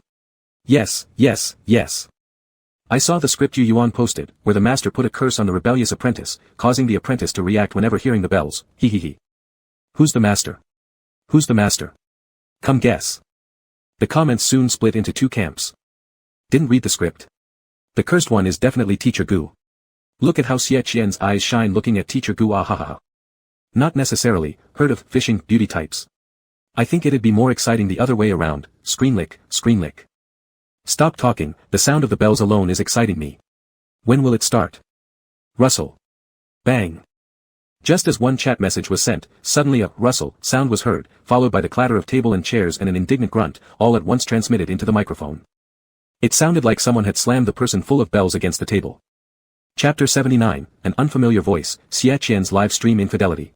Yes, yes, yes. I saw the script Yu Yuan posted, where the master put a curse on the rebellious apprentice, causing the apprentice to react whenever hearing the bells, he. Who's the master? Who's the master? Come guess. The comments soon split into two camps. Didn't read the script. The cursed one is definitely Teacher Gu. Look at how Xie Qian's eyes shine looking at Teacher Gu, ah ha ha. Not necessarily, heard of fishing beauty types. I think it'd be more exciting the other way around, screen lick. Stop talking, the sound of the bells alone is exciting me. When will it start? Rustle. Bang. Just as one chat message was sent, suddenly a rustle sound was heard, followed by the clatter of table and chairs and an indignant grunt, all at once transmitted into the microphone. It sounded like someone had slammed the person full of bells against the table. Chapter 79, An Unfamiliar Voice, Xie Qian's Live Stream Infidelity.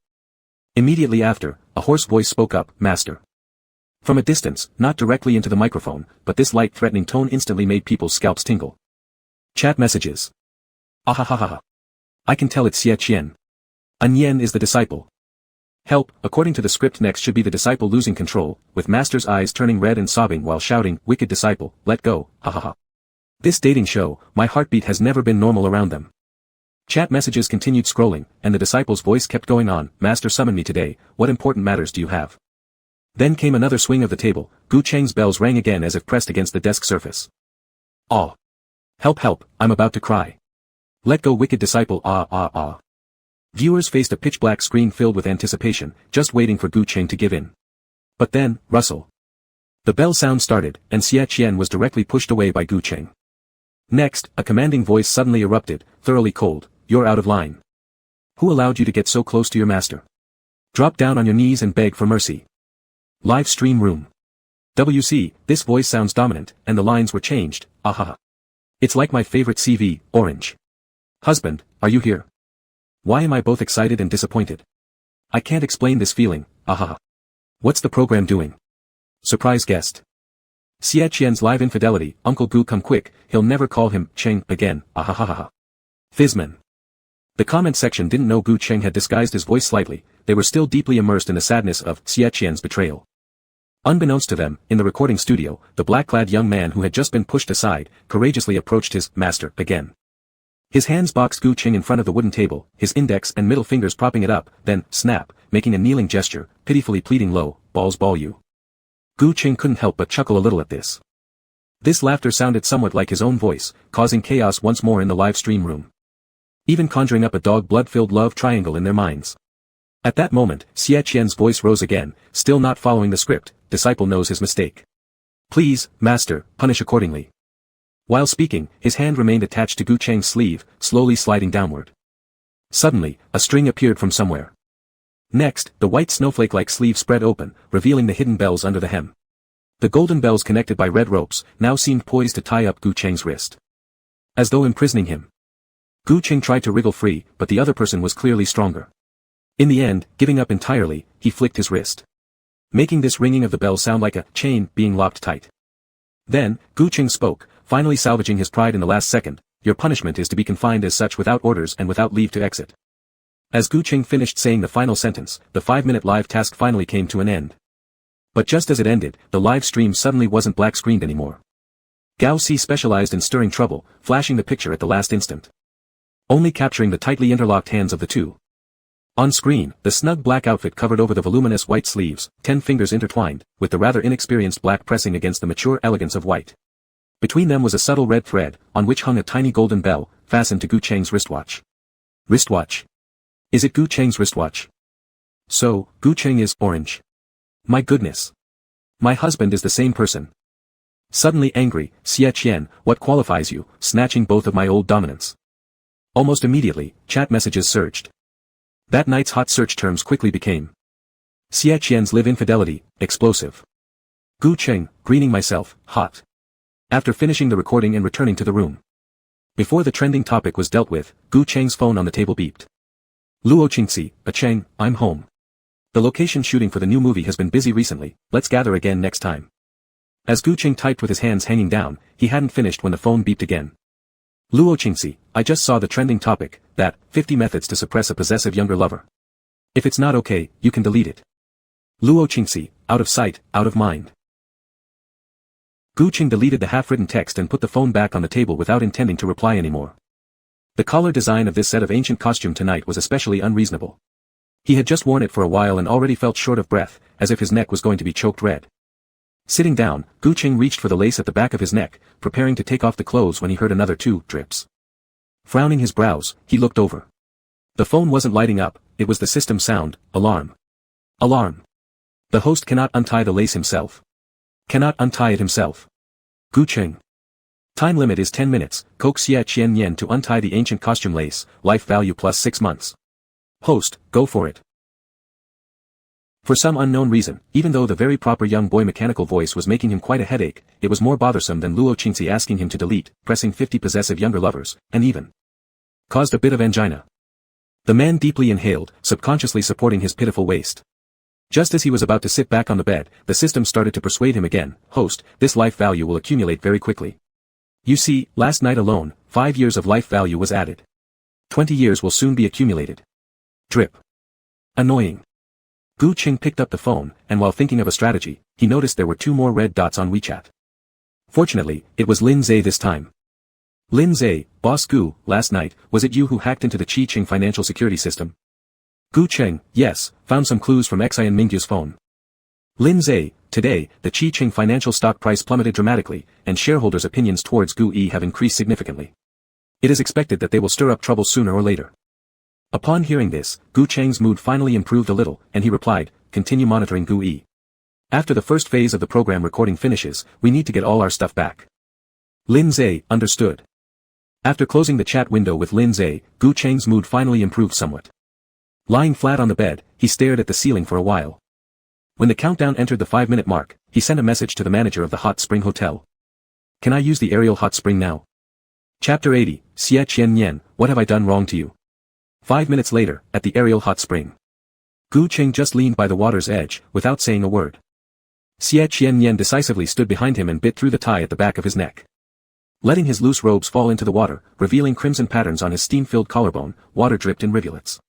Immediately after, a hoarse voice spoke up, Master. From a distance, not directly into the microphone, but this light threatening tone instantly made people's scalps tingle. Chat messages. Ahahaha. I can tell it's Xie Qian. An Yen is the disciple. Help, according to the script next should be the disciple losing control, with master's eyes turning red and sobbing while shouting, wicked disciple, let go, ha ha ha. This dating show, my heartbeat has never been normal around them. Chat messages continued scrolling, and the disciple's voice kept going on, Master summoned me today, what important matters do you have? Then came another swing of the table, Gu Cheng's bells rang again as if pressed against the desk surface. Ah! Help, I'm about to cry. Let go wicked disciple, ah. Viewers faced a pitch-black screen filled with anticipation, just waiting for Gu Cheng to give in. But then, rustle. The bell sound started, and Xie Qian was directly pushed away by Gu Cheng. Next, a commanding voice suddenly erupted, thoroughly cold, you're out of line. Who allowed you to get so close to your master? Drop down on your knees and beg for mercy. Live stream room. WC, this voice sounds dominant, and the lines were changed, ahaha. It's like my favorite CV, Orange. Husband, are you here? Why am I both excited and disappointed? I can't explain this feeling, ahaha. What's the program doing? Surprise guest. Xie Qian's live infidelity, Uncle Gu come quick, he'll never call him Cheng again, ahahaha. Fizman. The comment section didn't know Gu Cheng had disguised his voice slightly, they were still deeply immersed in the sadness of Xie Qian's betrayal. Unbeknownst to them, in the recording studio, the black-clad young man who had just been pushed aside, courageously approached his master again. His hands boxed Gu Cheng in front of the wooden table, his index and middle fingers propping it up, then, snap, making a kneeling gesture, pitifully pleading low, balls ball you. Gu Cheng couldn't help but chuckle a little at this. This laughter sounded somewhat like his own voice, causing chaos once more in the live stream room. Even conjuring up a dog blood-filled love triangle in their minds. At that moment, Xie Qian's voice rose again, still not following the script, disciple knows his mistake. Please, master, punish accordingly. While speaking, his hand remained attached to Gu Cheng's sleeve, slowly sliding downward. Suddenly, a string appeared from somewhere. Next, the white snowflake-like sleeve spread open, revealing the hidden bells under the hem. The golden bells connected by red ropes, now seemed poised to tie up Gu Cheng's wrist. As though imprisoning him. Gu Cheng tried to wriggle free, but the other person was clearly stronger. In the end, giving up entirely, he flicked his wrist, making this ringing of the bell sound like a chain being locked tight. Then, Gu Qing spoke, finally salvaging his pride in the last second. Your punishment is to be confined as such without orders and without leave to exit. As Gu Qing finished saying the final sentence, the 5-minute live task finally came to an end. But just as it ended, the live stream suddenly wasn't black-screened anymore. Gao Si specialized in stirring trouble, flashing the picture at the last instant, only capturing the tightly interlocked hands of the two. On screen, the snug black outfit covered over the voluminous white sleeves, 10 fingers intertwined, with the rather inexperienced black pressing against the mature elegance of white. Between them was a subtle red thread, on which hung a tiny golden bell, fastened to Gu Cheng's wristwatch. Wristwatch? Is it Gu Cheng's wristwatch? So, Gu Cheng is orange. My goodness. My husband is the same person. Suddenly angry, Xie Qian, what qualifies you, snatching both of my old dominants? Almost immediately, chat messages surged. That night's hot search terms quickly became Xie Qian's live infidelity, explosive. Gu Cheng, greening myself, hot. After finishing the recording and returning to the room. Before the trending topic was dealt with, Gu Cheng's phone on the table beeped. Luo Qingxi, Cheng, I'm home. The location shooting for the new movie has been busy recently, let's gather again next time. As Gu Cheng typed with his hands hanging down, he hadn't finished when the phone beeped again. Luo Qingxi, I just saw the trending topic, that, 50 methods to suppress a possessive younger lover. If it's not okay, you can delete it. Luo Qingxi, out of sight, out of mind. Gu Cheng deleted the half-written text and put the phone back on the table without intending to reply anymore. The collar design of this set of ancient costume tonight was especially unreasonable. He had just worn it for a while and already felt short of breath, as if his neck was going to be choked red. Sitting down, Gu Cheng reached for the lace at the back of his neck, preparing to take off the clothes when he heard another 2 drips. Frowning his brows, he looked over. The phone wasn't lighting up, it was the system sound, alarm. Alarm. The host cannot untie the lace himself. Cannot untie it himself. Gu Cheng. Time limit is 10 minutes, coax Xie Qian Yen to untie the ancient costume lace, life value plus 6 months. Host, go for it. For some unknown reason, even though the very proper young boy mechanical voice was making him quite a headache, it was more bothersome than Luo Qingxi asking him to delete, pressing 50 possessive younger lovers, and even caused a bit of angina. The man deeply inhaled, subconsciously supporting his pitiful waist. Just as he was about to sit back on the bed, the system started to persuade him again, host, this life value will accumulate very quickly. You see, last night alone, 5 years of life value was added. 20 years will soon be accumulated. Drip. Annoying. Gu Cheng picked up the phone, and while thinking of a strategy, he noticed there were 2 more red dots on WeChat. Fortunately, it was Lin Zhe this time. Lin Zhe, boss Gu, last night, was it you who hacked into the Qi-Ching financial security system? Gu Cheng, yes, found some clues from Xian Minggu's phone. Lin Zhe, today, the Qi-Ching financial stock price plummeted dramatically, and shareholders' opinions towards Gu Yi have increased significantly. It is expected that they will stir up trouble sooner or later. Upon hearing this, Gu Cheng's mood finally improved a little, and he replied, continue monitoring Gu Yi. After the first phase of the program recording finishes, we need to get all our stuff back. Lin Zhe, understood. After closing the chat window with Lin Zhe, Gu Cheng's mood finally improved somewhat. Lying flat on the bed, he stared at the ceiling for a while. When the countdown entered the 5-minute mark, he sent a message to the manager of the Hot Spring Hotel. Can I use the aerial hot spring now? Chapter 80, Xie Qian Yen, what have I done wrong to you? 5 minutes later, at the aerial hot spring. Gu Cheng just leaned by the water's edge, without saying a word. Xie Qian Yen decisively stood behind him and bit through the tie at the back of his neck. Letting his loose robes fall into the water, revealing crimson patterns on his steam-filled collarbone, water dripped in rivulets.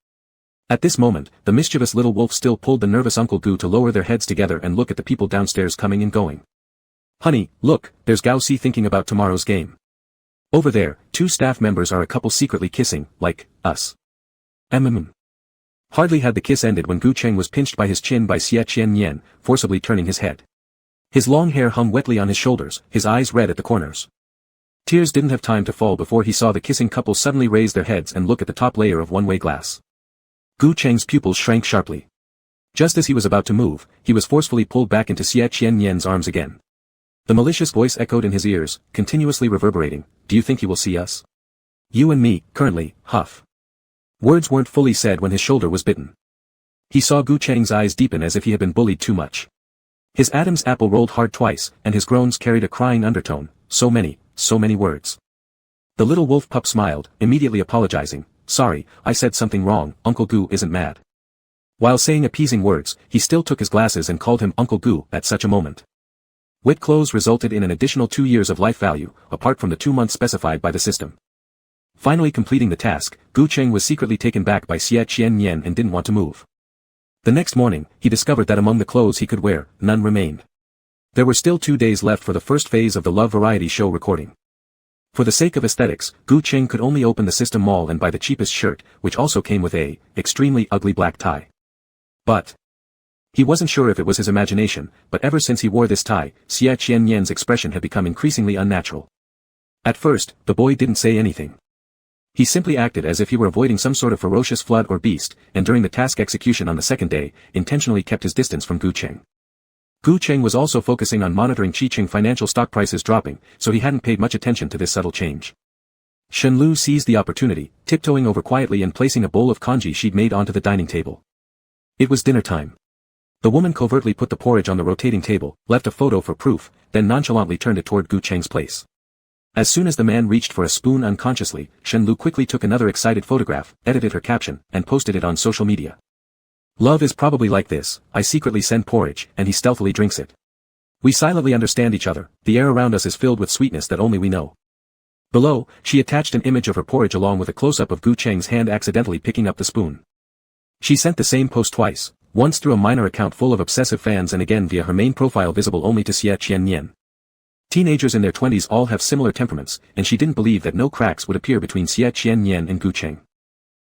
At this moment, the mischievous little wolf still pulled the nervous Uncle Gu to lower their heads together and look at the people downstairs coming and going. Honey, look, there's Gao Si thinking about tomorrow's game. Over there, 2 staff members are a couple secretly kissing, like, us. Hardly had the kiss ended when Gu Cheng was pinched by his chin by Xie Qian Yen, forcibly turning his head. His long hair hung wetly on his shoulders, his eyes red at the corners. Tears didn't have time to fall before he saw the kissing couple suddenly raise their heads and look at the top layer of one-way glass. Gu Cheng's pupils shrank sharply. Just as he was about to move, he was forcefully pulled back into Xie Qian Yen's arms again. The malicious voice echoed in his ears, continuously reverberating, do you think he will see us? You and me, currently, huff. Words weren't fully said when his shoulder was bitten. He saw Gu Cheng's eyes deepen as if he had been bullied too much. His Adam's apple rolled hard twice, and his groans carried a crying undertone, so many words. The little wolf pup smiled, immediately apologizing, sorry, I said something wrong, Uncle Gu isn't mad. While saying appeasing words, he still took his glasses and called him Uncle Gu at such a moment. Wet clothes resulted in an additional 2 years of life value, apart from the 2 months specified by the system. Finally completing the task, Gu Cheng was secretly taken back by Xie Qiannian and didn't want to move. The next morning, he discovered that among the clothes he could wear, none remained. There were still 2 days left for the first phase of the Love Variety Show recording. For the sake of aesthetics, Gu Cheng could only open the system mall and buy the cheapest shirt, which also came with a extremely ugly black tie. But he wasn't sure if it was his imagination, but ever since he wore this tie, Xie Qiannian's expression had become increasingly unnatural. At first, the boy didn't say anything. He simply acted as if he were avoiding some sort of ferocious flood or beast, and during the task execution on the second day, intentionally kept his distance from Gu Cheng. Gu Cheng was also focusing on monitoring Qiqing financial stock prices dropping, so he hadn't paid much attention to this subtle change. Shen Lu seized the opportunity, tiptoeing over quietly and placing a bowl of congee she'd made onto the dining table. It was dinner time. The woman covertly put the porridge on the rotating table, left a photo for proof, then nonchalantly turned it toward Gu Cheng's place. As soon as the man reached for a spoon unconsciously, Shen Lu quickly took another excited photograph, edited her caption, and posted it on social media. Love is probably like this, I secretly send porridge, and he stealthily drinks it. We silently understand each other, the air around us is filled with sweetness that only we know. Below, she attached an image of her porridge along with a close-up of Gu Cheng's hand accidentally picking up the spoon. She sent the same post twice, once through a minor account full of obsessive fans and again via her main profile visible only to Xie Qiannian. Teenagers in their 20s all have similar temperaments, and she didn't believe that no cracks would appear between Xie Qiannian and Gu Cheng.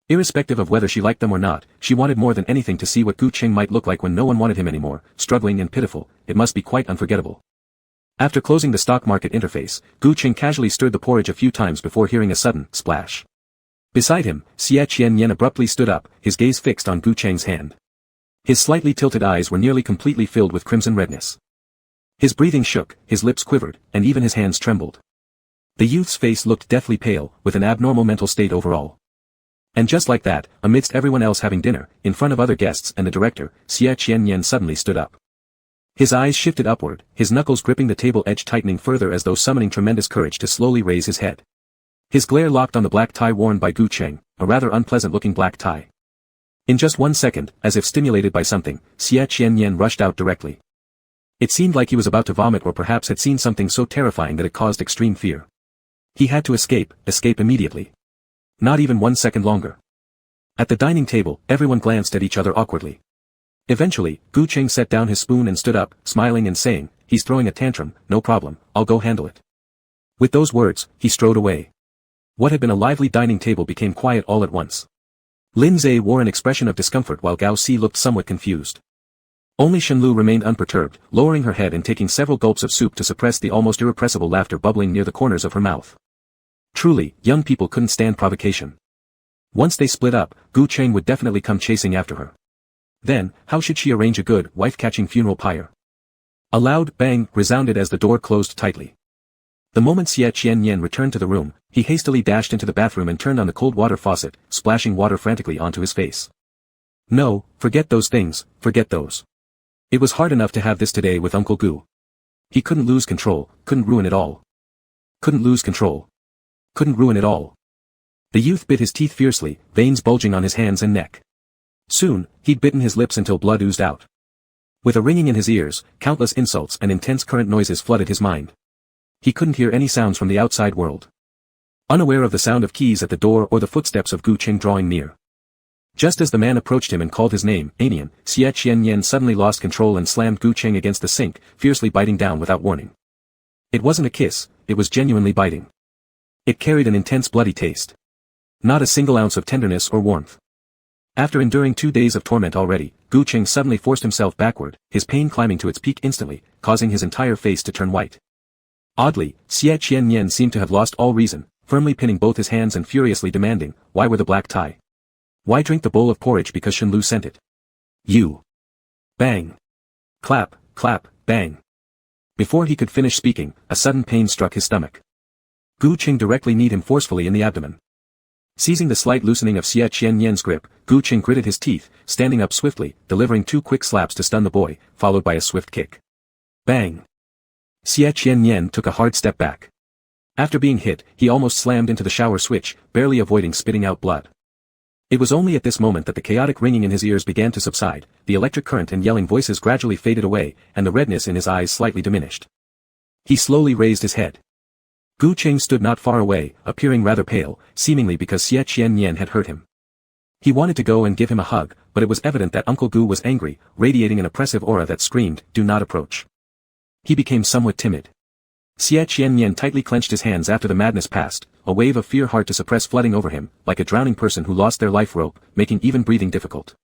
Irrespective of whether she liked them or not, she wanted more than anything to see what Gu Cheng might look like when no one wanted him anymore, struggling and pitiful. It must be quite unforgettable. After closing the stock market interface, Gu Cheng casually stirred the porridge a few times before hearing a sudden splash. Beside him, Xie Qiannian abruptly stood up, his gaze fixed on Gu Cheng's hand. His slightly tilted eyes were nearly completely filled with crimson redness. His breathing shook, his lips quivered, and even his hands trembled. The youth's face looked deathly pale, with an abnormal mental state overall. And just like that, amidst everyone else having dinner, in front of other guests and the director, Xie Qiannian suddenly stood up. His eyes shifted upward, his knuckles gripping the table edge tightening further as though summoning tremendous courage to slowly raise his head. His glare locked on the black tie worn by Gu Cheng, a rather unpleasant-looking black tie. In just 1 second, as if stimulated by something, Xie Qiannian rushed out directly. It seemed like he was about to vomit or perhaps had seen something so terrifying that it caused extreme fear. He had to escape immediately. Not even 1 second longer. At the dining table, everyone glanced at each other awkwardly. Eventually, Gu Cheng set down his spoon and stood up, smiling and saying, he's throwing a tantrum, no problem, I'll go handle it. With those words, he strode away. What had been a lively dining table became quiet all at once. Lin Zhe wore an expression of discomfort while Gao Si looked somewhat confused. Only Shen Lu remained unperturbed, lowering her head and taking several gulps of soup to suppress the almost irrepressible laughter bubbling near the corners of her mouth. Truly, young people couldn't stand provocation. Once they split up, Gu Cheng would definitely come chasing after her. Then, how should she arrange a good, wife-catching funeral pyre? A loud bang resounded as the door closed tightly. The moment Xie Qiannian returned to the room, he hastily dashed into the bathroom and turned on the cold water faucet, splashing water frantically onto his face. No, forget those things, forget those. It was hard enough to have this today with Uncle Gu. He couldn't lose control, couldn't ruin it all. Couldn't lose control. Couldn't ruin it all. The youth bit his teeth fiercely, veins bulging on his hands and neck. Soon, he'd bitten his lips until blood oozed out. With a ringing in his ears, countless insults and intense current noises flooded his mind. He couldn't hear any sounds from the outside world. Unaware of the sound of keys at the door or the footsteps of Gu Cheng drawing near. Just as the man approached him and called his name, Anian, Xie Qiannian suddenly lost control and slammed Gu Cheng against the sink, fiercely biting down without warning. It wasn't a kiss, it was genuinely biting. It carried an intense bloody taste. Not a single ounce of tenderness or warmth. After enduring 2 days of torment already, Gu Cheng suddenly forced himself backward, his pain climbing to its peak instantly, causing his entire face to turn white. Oddly, Xie Qiannian seemed to have lost all reason, firmly pinning both his hands and furiously demanding, why wear the black tie? Why drink the bowl of porridge because Shen Lu sent it? You. Bang. Clap, clap, bang. Before he could finish speaking, a sudden pain struck his stomach. Gu Cheng directly kneed him forcefully in the abdomen. Seizing the slight loosening of Xie Qiannian's grip, Gu Cheng gritted his teeth, standing up swiftly, delivering 2 quick slaps to stun the boy, followed by a swift kick. Bang. Xie Qiannian took a hard step back. After being hit, he almost slammed into the shower switch, barely avoiding spitting out blood. It was only at this moment that the chaotic ringing in his ears began to subside, the electric current and yelling voices gradually faded away, and the redness in his eyes slightly diminished. He slowly raised his head. Gu Qing stood not far away, appearing rather pale, seemingly because Xie Qiannian had hurt him. He wanted to go and give him a hug, but it was evident that Uncle Gu was angry, radiating an oppressive aura that screamed, "Do not approach." He became somewhat timid. Xie Qiannian tightly clenched his hands after the madness passed, a wave of fear hard to suppress flooding over him, like a drowning person who lost their life rope, making even breathing difficult.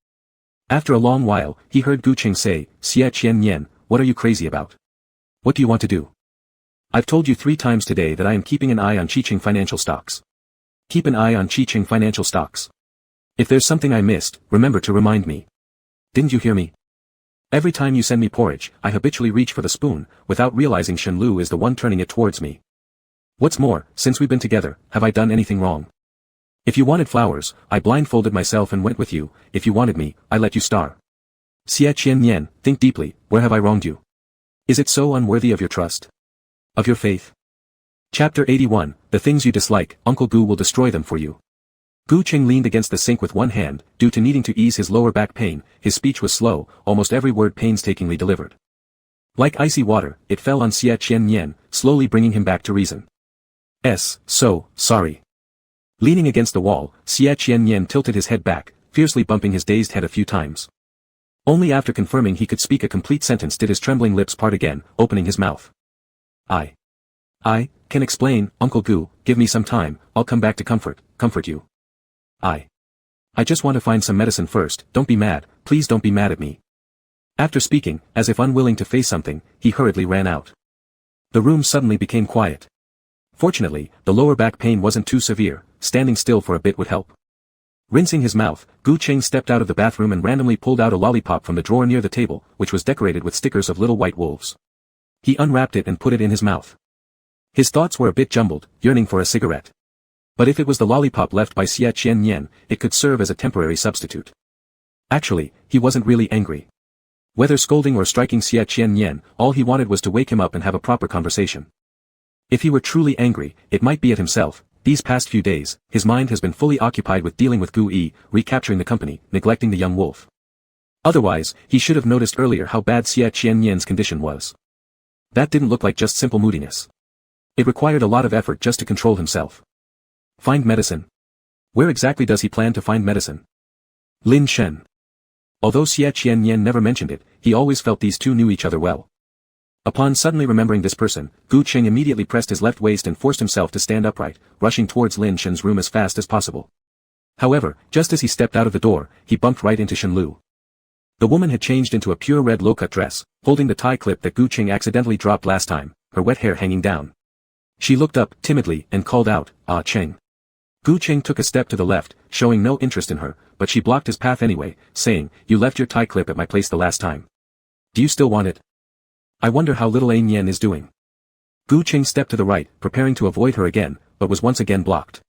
After a long while, he heard Gu Qing say, "Xie Qiannian, what are you crazy about? What do you want to do? I've told you 3 times today that I am keeping an eye on Qiqing financial stocks. Keep an eye on Qiqing financial stocks. If there's something I missed, remember to remind me. Didn't you hear me? Every time you send me porridge, I habitually reach for the spoon, without realizing Shen Lu is the one turning it towards me. What's more, since we've been together, have I done anything wrong? If you wanted flowers, I blindfolded myself and went with you, if you wanted me, I let you starve. Xie Qiannian, think deeply, where have I wronged you? Is it so unworthy of your trust? Of your faith? Chapter 81, The Things You Dislike, Uncle Gu Will Destroy Them For You. Gu Qing leaned against the sink with one hand, due to needing to ease his lower back pain, his speech was slow, almost every word painstakingly delivered. Like icy water, it fell on Xie Qiannian, slowly bringing him back to reason. So, sorry. Leaning against the wall, Xie Qiannian tilted his head back, fiercely bumping his dazed head a few times. Only after confirming he could speak a complete sentence did his trembling lips part again, opening his mouth. I can explain, Uncle Gu, give me some time, I'll come back to comfort you. I just want to find some medicine first, don't be mad, please don't be mad at me. After speaking, as if unwilling to face something, he hurriedly ran out. The room suddenly became quiet. Fortunately, the lower back pain wasn't too severe, standing still for a bit would help. Rinsing his mouth, Gu Qing stepped out of the bathroom and randomly pulled out a lollipop from the drawer near the table, which was decorated with stickers of little white wolves. He unwrapped it and put it in his mouth. His thoughts were a bit jumbled, yearning for a cigarette. But if it was the lollipop left by Xie Qiannian, it could serve as a temporary substitute. Actually, he wasn't really angry. Whether scolding or striking Xie Qiannian, all he wanted was to wake him up and have a proper conversation. If he were truly angry, it might be at himself. These past few days, his mind has been fully occupied with dealing with Gu Yi, recapturing the company, neglecting the young wolf. Otherwise, he should have noticed earlier how bad Xie Qiannian's condition was. That didn't look like just simple moodiness. It required a lot of effort just to control himself. Find medicine. Where exactly does he plan to find medicine? Lin Shen. Although Xie Qiannian never mentioned it, he always felt these two knew each other well. Upon suddenly remembering this person, Gu Qing immediately pressed his left waist and forced himself to stand upright, rushing towards Lin Shen's room as fast as possible. However, just as he stepped out of the door, he bumped right into Shen Lu. The woman had changed into a pure red low-cut dress, holding the tie clip that Gu Qing accidentally dropped last time, her wet hair hanging down. She looked up, timidly, and called out, "Ah Cheng." Gu Qing took a step to the left, showing no interest in her, but she blocked his path anyway, saying, "You left your tie clip at my place the last time. Do you still want it? I wonder how little Ain Yan is doing." Gu Qing stepped to the right, preparing to avoid her again, but was once again blocked.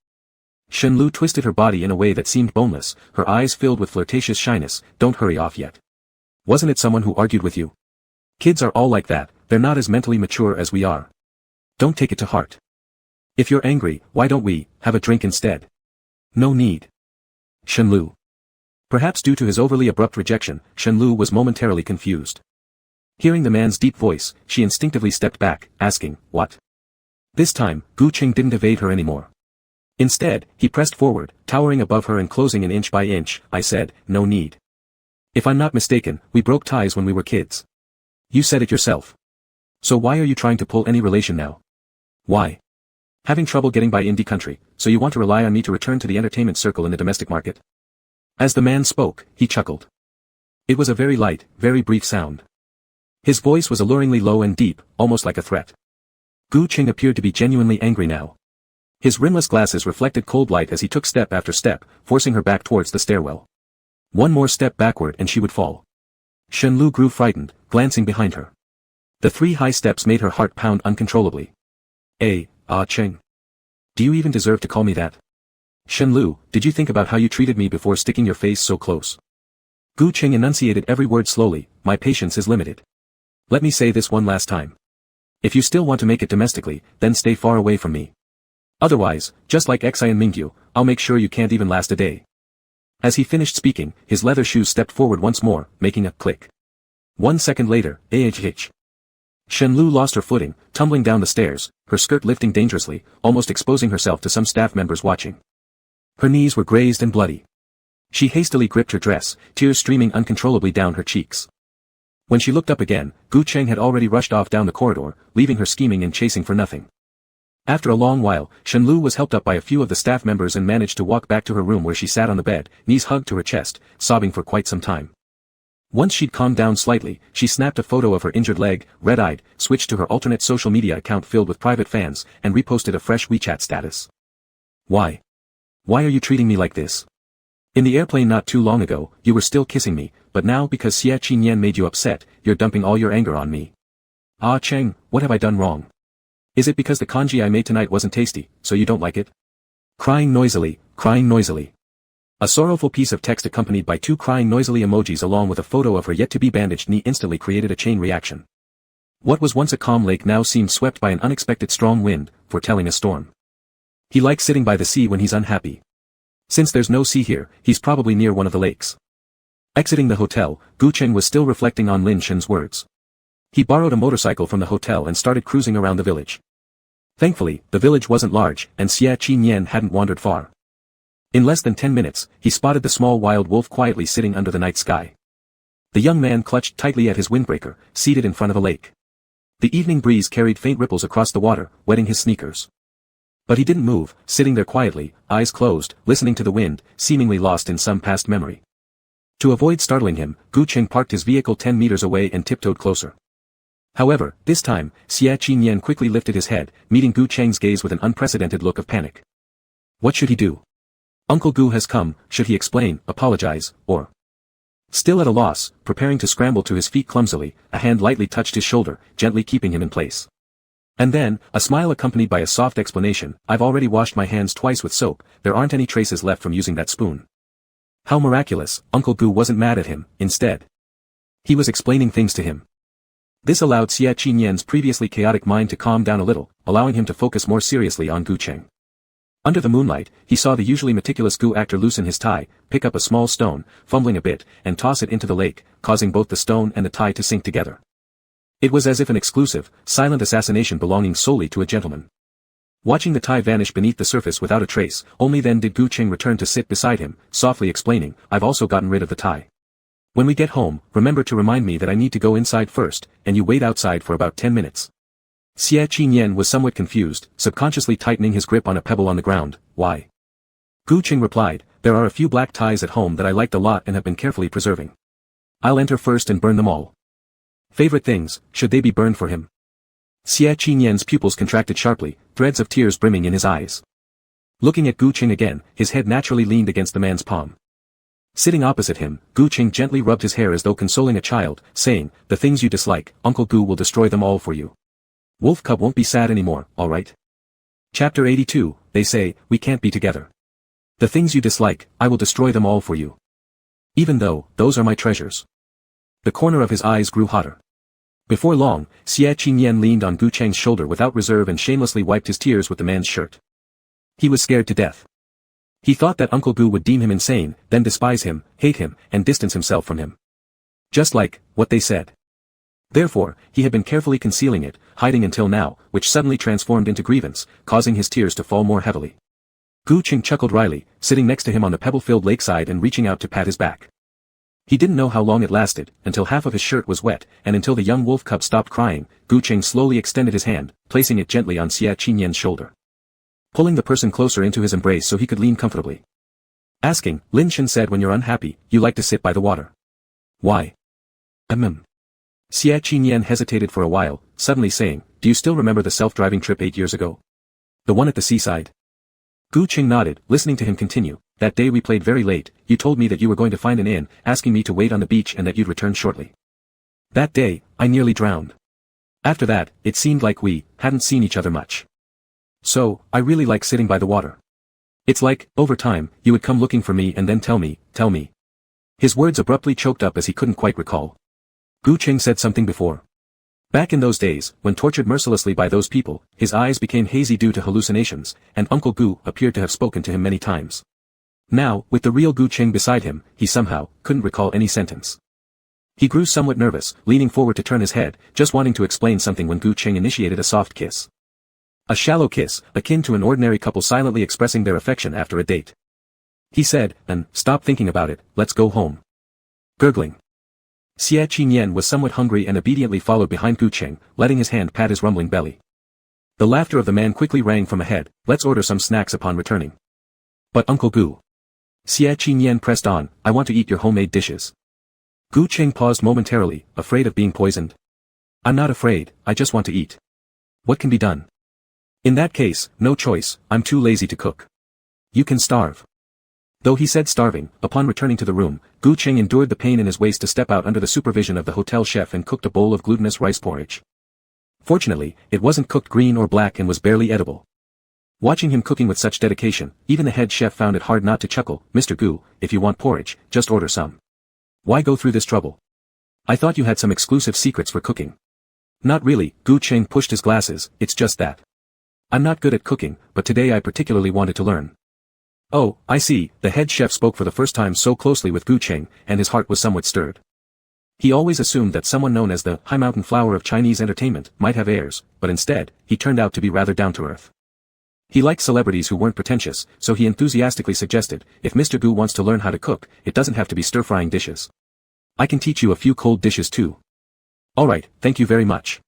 Shen Lu twisted her body in a way that seemed boneless, her eyes filled with flirtatious shyness. "Don't hurry off yet. Wasn't it someone who argued with you? Kids are all like that, they're not as mentally mature as we are. Don't take it to heart. If you're angry, why don't we have a drink instead?" "No need." Shen Lu. Perhaps due to his overly abrupt rejection, Shen Lu was momentarily confused. Hearing the man's deep voice, she instinctively stepped back, asking, "What?" This time, Gu Qing didn't evade her anymore. Instead, he pressed forward, towering above her and closing in inch by inch. "I said, no need. If I'm not mistaken, we broke ties when we were kids. You said it yourself. So why are you trying to pull any relation now? Why? Having trouble getting by indie country, so you want to rely on me to return to the entertainment circle in the domestic market?" As the man spoke, he chuckled. It was a very light, very brief sound. His voice was alluringly low and deep, almost like a threat. Gu Qing appeared to be genuinely angry now. His rimless glasses reflected cold light as he took step after step, forcing her back towards the stairwell. One more step backward and she would fall. Shen Lu grew frightened, glancing behind her. The 3 high steps made her heart pound uncontrollably. Ah Cheng. Do you even deserve to call me that? Shen Lu, did you think about how you treated me before sticking your face so close? Gu Qing enunciated every word slowly. My patience is limited. Let me say this one last time. If you still want to make it domestically, then stay far away from me. Otherwise, just like Xian Mingyu, I'll make sure you can't even last a day. As he finished speaking, his leather shoes stepped forward once more, making a click. 1 second later, ah. Shenlu lost her footing, tumbling down the stairs, her skirt lifting dangerously, almost exposing herself to some staff members watching. Her knees were grazed and bloody. She hastily gripped her dress, tears streaming uncontrollably down her cheeks. When she looked up again, Gu Cheng had already rushed off down the corridor, leaving her scheming and chasing for nothing. After a long while, Shenlu was helped up by a few of the staff members and managed to walk back to her room where she sat on the bed, knees hugged to her chest, sobbing for quite some time. Once she'd calmed down slightly, she snapped a photo of her injured leg, red-eyed, switched to her alternate social media account filled with private fans, and reposted a fresh WeChat status. Why? Why are you treating me like this? In the airplane not too long ago, you were still kissing me, but now because Xie Qinyan made you upset, you're dumping all your anger on me. Ah Cheng, what have I done wrong? Is it because the congee I made tonight wasn't tasty, so you don't like it? Crying noisily, crying noisily. A sorrowful piece of text accompanied by 2 crying noisily emojis along with a photo of her yet-to-be bandaged knee instantly created a chain reaction. What was once a calm lake now seemed swept by an unexpected strong wind, foretelling a storm. He likes sitting by the sea when he's unhappy. Since there's no sea here, he's probably near one of the lakes. Exiting the hotel, Gu Cheng was still reflecting on Lin Shen's words. He borrowed a motorcycle from the hotel and started cruising around the village. Thankfully, the village wasn't large, and Xie Qinyan hadn't wandered far. In less than 10 minutes, he spotted the small wild wolf quietly sitting under the night sky. The young man clutched tightly at his windbreaker, seated in front of a lake. The evening breeze carried faint ripples across the water, wetting his sneakers. But he didn't move, sitting there quietly, eyes closed, listening to the wind, seemingly lost in some past memory. To avoid startling him, Gu Cheng parked his vehicle 10 meters away and tiptoed closer. However, this time, Xie Qinyan quickly lifted his head, meeting Gu Cheng's gaze with an unprecedented look of panic. What should he do? Uncle Gu has come, should he explain, apologize, or... Still at a loss, preparing to scramble to his feet clumsily, a hand lightly touched his shoulder, gently keeping him in place. And then, a smile accompanied by a soft explanation, I've already washed my hands twice with soap, there aren't any traces left from using that spoon. How miraculous, Uncle Gu wasn't mad at him, instead. He was explaining things to him. This allowed Xie Qinyan's previously chaotic mind to calm down a little, allowing him to focus more seriously on Gu Cheng. Under the moonlight, he saw the usually meticulous Gu actor loosen his tie, pick up a small stone, fumbling a bit, and toss it into the lake, causing both the stone and the tie to sink together. It was as if an exclusive, silent assassination belonging solely to a gentleman. Watching the tie vanish beneath the surface without a trace, only then did Gu Cheng return to sit beside him, softly explaining, I've also gotten rid of the tie. When we get home, remember to remind me that I need to go inside first, and you wait outside for about 10 minutes. Xie Qinyan was somewhat confused, subconsciously tightening his grip on a pebble on the ground. Why? Gu Cheng replied, there are a few black ties at home that I liked a lot and have been carefully preserving. I'll enter first and burn them all. Favorite things, should they be burned for him? Xie Qinyan's pupils contracted sharply, threads of tears brimming in his eyes. Looking at Gu Cheng again, his head naturally leaned against the man's palm. Sitting opposite him, Gu Cheng gently rubbed his hair as though consoling a child, saying, the things you dislike, Uncle Gu will destroy them all for you. Wolf Cub won't be sad anymore, alright? Chapter 82, they say, we can't be together. The things you dislike, I will destroy them all for you. Even though, those are my treasures. The corner of his eyes grew hotter. Before long, Xie Qinyan leaned on Gu Cheng's shoulder without reserve and shamelessly wiped his tears with the man's shirt. He was scared to death. He thought that Uncle Gu would deem him insane, then despise him, hate him, and distance himself from him. Just like, what they said. Therefore, he had been carefully concealing it, hiding until now, which suddenly transformed into grievance, causing his tears to fall more heavily. Gu Cheng chuckled wryly, sitting next to him on the pebble-filled lakeside and reaching out to pat his back. He didn't know how long it lasted, until half of his shirt was wet, and until the young wolf cub stopped crying, Gu Cheng slowly extended his hand, placing it gently on Xie Qinyan's shoulder. Pulling the person closer into his embrace so he could lean comfortably. Asking, Lin Shen said when you're unhappy, you like to sit by the water. Why? Xie Qinyan hesitated for a while, suddenly saying, do you still remember the self-driving trip 8 years ago? The one at the seaside? Gu Cheng nodded, listening to him continue. That day we played very late, you told me that you were going to find an inn, asking me to wait on the beach and that you'd return shortly. That day, I nearly drowned. After that, it seemed like we hadn't seen each other much. So, I really like sitting by the water. It's like, over time, you would come looking for me and then tell me. His words abruptly choked up as he couldn't quite recall. Gu Cheng said something before. Back in those days, when tortured mercilessly by those people, his eyes became hazy due to hallucinations, and Uncle Gu appeared to have spoken to him many times. Now, with the real Gu Cheng beside him, he somehow couldn't recall any sentence. He grew somewhat nervous, leaning forward to turn his head, just wanting to explain something when Gu Cheng initiated a soft kiss. A shallow kiss, akin to an ordinary couple silently expressing their affection after a date. He said, and, stop thinking about it, let's go home. Gurgling. Xie Qinyan was somewhat hungry and obediently followed behind Gu Cheng, letting his hand pat his rumbling belly. The laughter of the man quickly rang from ahead, let's order some snacks upon returning. But Uncle Gu. Xie Qinyan pressed on, I want to eat your homemade dishes. Gu Cheng paused momentarily, afraid of being poisoned. I'm not afraid, I just want to eat. What can be done? In that case, no choice, I'm too lazy to cook. You can starve. Though he said starving, upon returning to the room, Gu Cheng endured the pain in his waist to step out under the supervision of the hotel chef and cooked a bowl of glutinous rice porridge. Fortunately, it wasn't cooked green or black and was barely edible. Watching him cooking with such dedication, even the head chef found it hard not to chuckle. Mr. Gu, if you want porridge, just order some. Why go through this trouble? I thought you had some exclusive secrets for cooking. Not really, Gu Cheng pushed his glasses, it's just that. I'm not good at cooking, but today I particularly wanted to learn. Oh, I see, the head chef spoke for the first time so closely with Gu Cheng, and his heart was somewhat stirred. He always assumed that someone known as the high mountain flower of Chinese entertainment might have airs, but instead, he turned out to be rather down-to-earth. He liked celebrities who weren't pretentious, so he enthusiastically suggested, if Mr. Gu wants to learn how to cook, it doesn't have to be stir-frying dishes. I can teach you a few cold dishes too. Alright, thank you very much.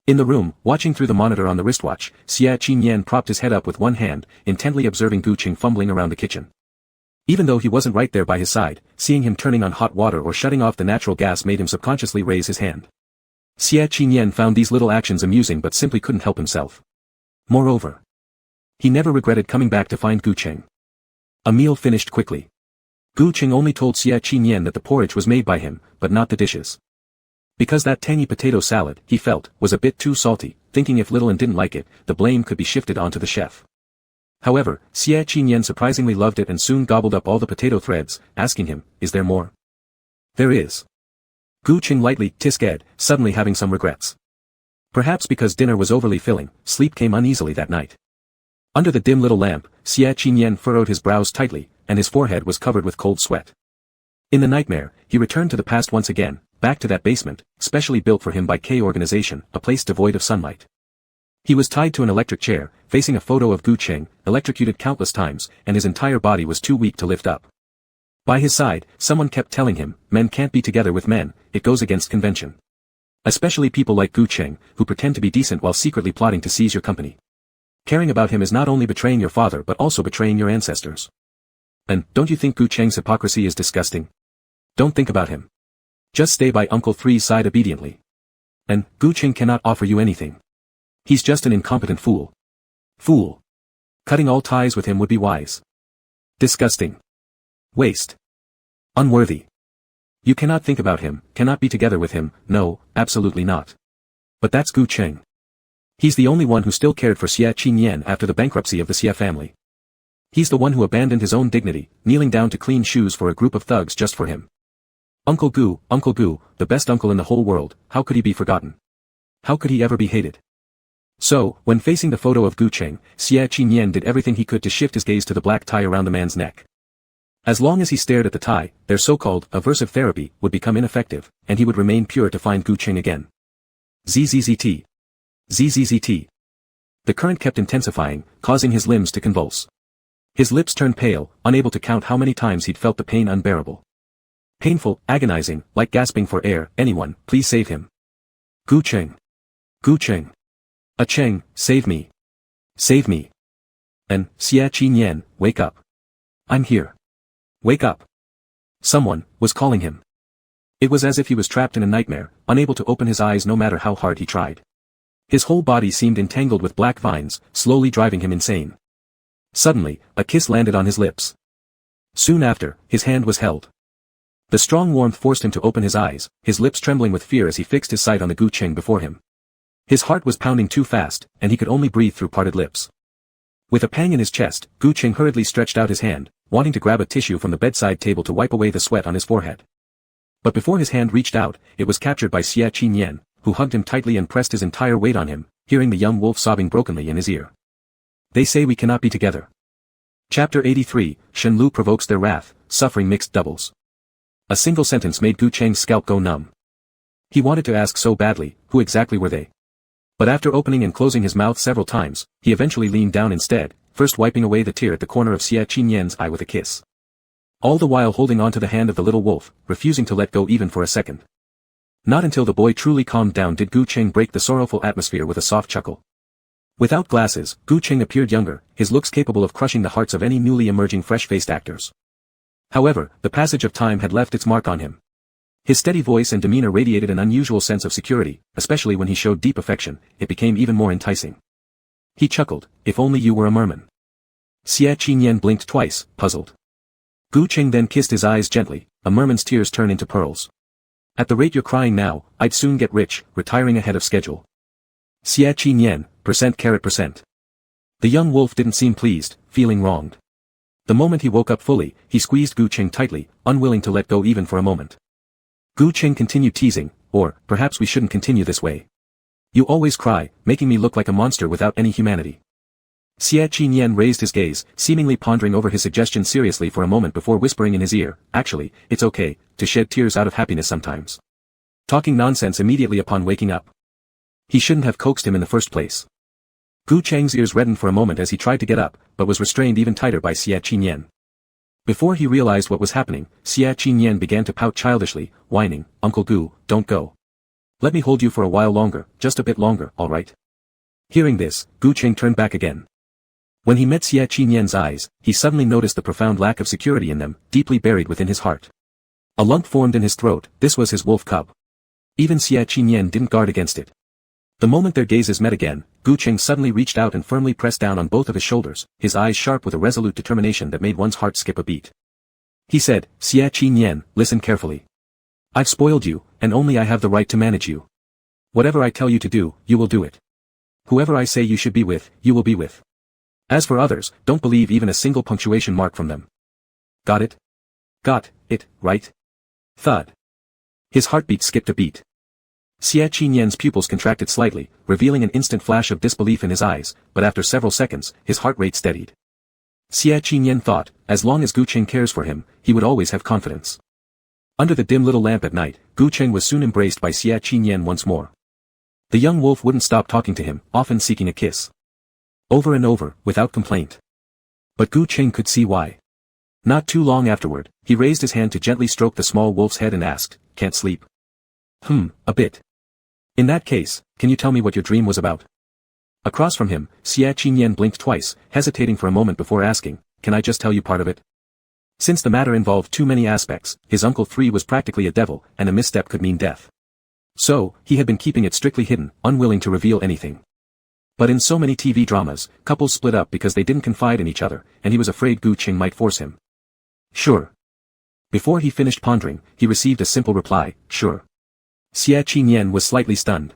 In the room, watching through the monitor on the wristwatch, Xie Qinyan propped his head up with one hand, intently observing Gu Cheng fumbling around the kitchen. Even though he wasn't right there by his side, seeing him turning on hot water or shutting off the natural gas made him subconsciously raise his hand. Xie Qinyan found these little actions amusing but simply couldn't help himself. Moreover, he never regretted coming back to find Gu Cheng. A meal finished quickly. Gu Cheng only told Xie Qinyan that the porridge was made by him, but not the dishes. Because that tangy potato salad, he felt, was a bit too salty, thinking if Little didn't like it, the blame could be shifted onto the chef. However, Xie Qinyan surprisingly loved it and soon gobbled up all the potato threads, asking him, is there more? There is. Gu Cheng lightly tisked, suddenly having some regrets. Perhaps because dinner was overly filling, sleep came uneasily that night. Under the dim little lamp, Xie Qinyan furrowed his brows tightly, and his forehead was covered with cold sweat. In the nightmare, he returned to the past once again, back to that basement, specially built for him by K Organization, a place devoid of sunlight. He was tied to an electric chair, facing a photo of Gu Cheng, electrocuted countless times, and his entire body was too weak to lift up. By his side, someone kept telling him, men can't be together with men, it goes against convention. Especially people like Gu Cheng, who pretend to be decent while secretly plotting to seize your company. Caring about him is not only betraying your father but also betraying your ancestors. And, don't you think Gu Cheng's hypocrisy is disgusting? Don't think about him. Just stay by Uncle Three's side obediently. And, Gu Cheng cannot offer you anything. He's just an incompetent fool. Fool. Cutting all ties with him would be wise. Disgusting. Waste. Unworthy. You cannot think about him, cannot be together with him, no, absolutely not. But that's Gu Cheng. He's the only one who still cared for Xie Qinyan after the bankruptcy of the Xie family. He's the one who abandoned his own dignity, kneeling down to clean shoes for a group of thugs just for him. Uncle Gu, the best uncle in the whole world, how could he be forgotten? How could he ever be hated? So, when facing the photo of Gu Cheng, Xie Qinyan did everything he could to shift his gaze to the black tie around the man's neck. As long as he stared at the tie, their so-called aversive therapy would become ineffective, and he would remain pure to find Gu Cheng again. ZZZT. ZZZT. The current kept intensifying, causing his limbs to convulse. His lips turned pale, unable to count how many times he'd felt the pain unbearable. Painful, agonizing, like gasping for air, anyone, please save him. Gu Cheng. Gu Cheng. A Cheng, save me. Save me. And, Xie Qinyan, wake up. I'm here. Wake up. Someone was calling him. It was as if he was trapped in a nightmare, unable to open his eyes no matter how hard he tried. His whole body seemed entangled with black vines, slowly driving him insane. Suddenly, a kiss landed on his lips. Soon after, his hand was held. The strong warmth forced him to open his eyes, his lips trembling with fear as he fixed his sight on the Gu Cheng before him. His heart was pounding too fast, and he could only breathe through parted lips. With a pang in his chest, Gu Cheng hurriedly stretched out his hand, wanting to grab a tissue from the bedside table to wipe away the sweat on his forehead. But before his hand reached out, it was captured by Xie Qinyan, who hugged him tightly and pressed his entire weight on him, hearing the young wolf sobbing brokenly in his ear. They say we cannot be together. Chapter 83, Shen Lu provokes their wrath, suffering mixed doubles. A single sentence made Gu Cheng's scalp go numb. He wanted to ask so badly, who exactly were they? But after opening and closing his mouth several times, he eventually leaned down instead, first wiping away the tear at the corner of Xie Qinyan's eye with a kiss. All the while holding on to the hand of the little wolf, refusing to let go even for a second. Not until the boy truly calmed down did Gu Cheng break the sorrowful atmosphere with a soft chuckle. Without glasses, Gu Cheng appeared younger, his looks capable of crushing the hearts of any newly emerging fresh-faced actors. However, the passage of time had left its mark on him. His steady voice and demeanor radiated an unusual sense of security, especially when he showed deep affection, it became even more enticing. He chuckled, if only you were a merman. Xie Qinyan blinked twice, puzzled. Gu Cheng then kissed his eyes gently, a merman's tears turn into pearls. At the rate you're crying now, I'd soon get rich, retiring ahead of schedule. Xie Qinyan, %%. The young wolf didn't seem pleased, feeling wronged. The moment he woke up fully, he squeezed Gu Cheng tightly, unwilling to let go even for a moment. Gu Cheng continued teasing, or, perhaps we shouldn't continue this way. You always cry, making me look like a monster without any humanity. Xie Qinyan raised his gaze, seemingly pondering over his suggestion seriously for a moment before whispering in his ear, actually, it's okay, to shed tears out of happiness sometimes. Talking nonsense immediately upon waking up. He shouldn't have coaxed him in the first place. Gu Cheng's ears reddened for a moment as he tried to get up, but was restrained even tighter by Xie Qinyan. Before he realized what was happening, Xie Qinyan began to pout childishly, whining, Uncle Gu, don't go. Let me hold you for a while longer, just a bit longer, all right? Hearing this, Gu Cheng turned back again. When he met Xie Qinyan's eyes, he suddenly noticed the profound lack of security in them, deeply buried within his heart. A lump formed in his throat, this was his wolf cub. Even Xie Qinyan didn't guard against it. The moment their gazes met again, Gu Cheng suddenly reached out and firmly pressed down on both of his shoulders, his eyes sharp with a resolute determination that made one's heart skip a beat. He said, Xie Qinyan, listen carefully. I've spoiled you, and only I have the right to manage you. Whatever I tell you to do, you will do it. Whoever I say you should be with, you will be with. As for others, don't believe even a single punctuation mark from them. Got it? Got it, right? Thud. His heartbeat skipped a beat. Xie Qinyan's pupils contracted slightly, revealing an instant flash of disbelief in his eyes, but after several seconds, his heart rate steadied. Xie Qinyan thought, as long as Gu Cheng cares for him, he would always have confidence. Under the dim little lamp at night, Gu Cheng was soon embraced by Xie Qinyan once more. The young wolf wouldn't stop talking to him, often seeking a kiss. Over and over, without complaint. But Gu Cheng could see why. Not too long afterward, he raised his hand to gently stroke the small wolf's head and asked, can't sleep? A bit. In that case, can you tell me what your dream was about? Across from him, Xie Qinyan blinked twice, hesitating for a moment before asking, can I just tell you part of it? Since the matter involved too many aspects, his uncle 3 was practically a devil, and a misstep could mean death. So, he had been keeping it strictly hidden, unwilling to reveal anything. But in so many TV dramas, couples split up because they didn't confide in each other, and he was afraid Gu Cheng might force him. Sure. Before he finished pondering, he received a simple reply, sure. Xie Qinyan was slightly stunned.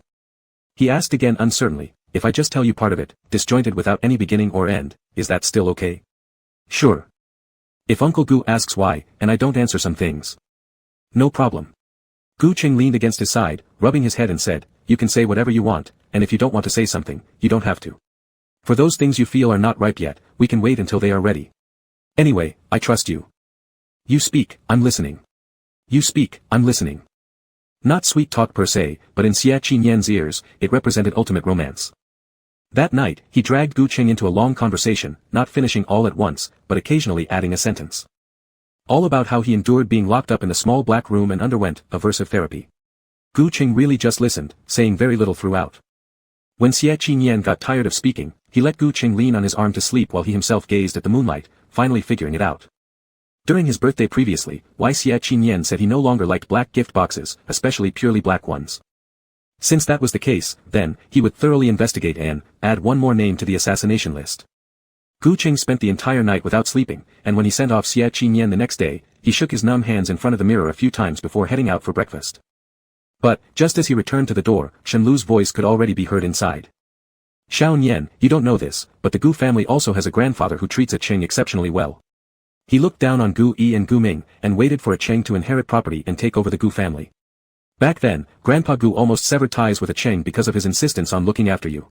He asked again uncertainly, if I just tell you part of it, disjointed without any beginning or end, is that still okay? Sure. If Uncle Gu asks why, and I don't answer some things. No problem. Gu Cheng leaned against his side, rubbing his head and said, you can say whatever you want, and if you don't want to say something, you don't have to. For those things you feel are not ripe yet, we can wait until they are ready. Anyway, I trust you. You speak, I'm listening. You speak, I'm listening. Not sweet talk per se, but in Xie Qinyan's ears, it represented ultimate romance. That night, he dragged Gu Cheng into a long conversation, not finishing all at once, but occasionally adding a sentence. All about how he endured being locked up in a small black room and underwent aversive therapy. Gu Cheng really just listened, saying very little throughout. When Xie Qinyan got tired of speaking, he let Gu Cheng lean on his arm to sleep while he himself gazed at the moonlight, finally figuring it out. During his birthday previously, Xie Qinyan said he no longer liked black gift boxes, especially purely black ones. Since that was the case, then, he would thoroughly investigate and add one more name to the assassination list. Gu Cheng spent the entire night without sleeping, and when he sent off Xie Qinyan the next day, he shook his numb hands in front of the mirror a few times before heading out for breakfast. But, just as he returned to the door, Shen Lu's voice could already be heard inside. Xiao Nian, you don't know this, but the Gu family also has a grandfather who treats a Cheng exceptionally well. He looked down on Gu Yi and Gu Ming, and waited for a Cheng to inherit property and take over the Gu family. Back then, Grandpa Gu almost severed ties with a Cheng because of his insistence on looking after you.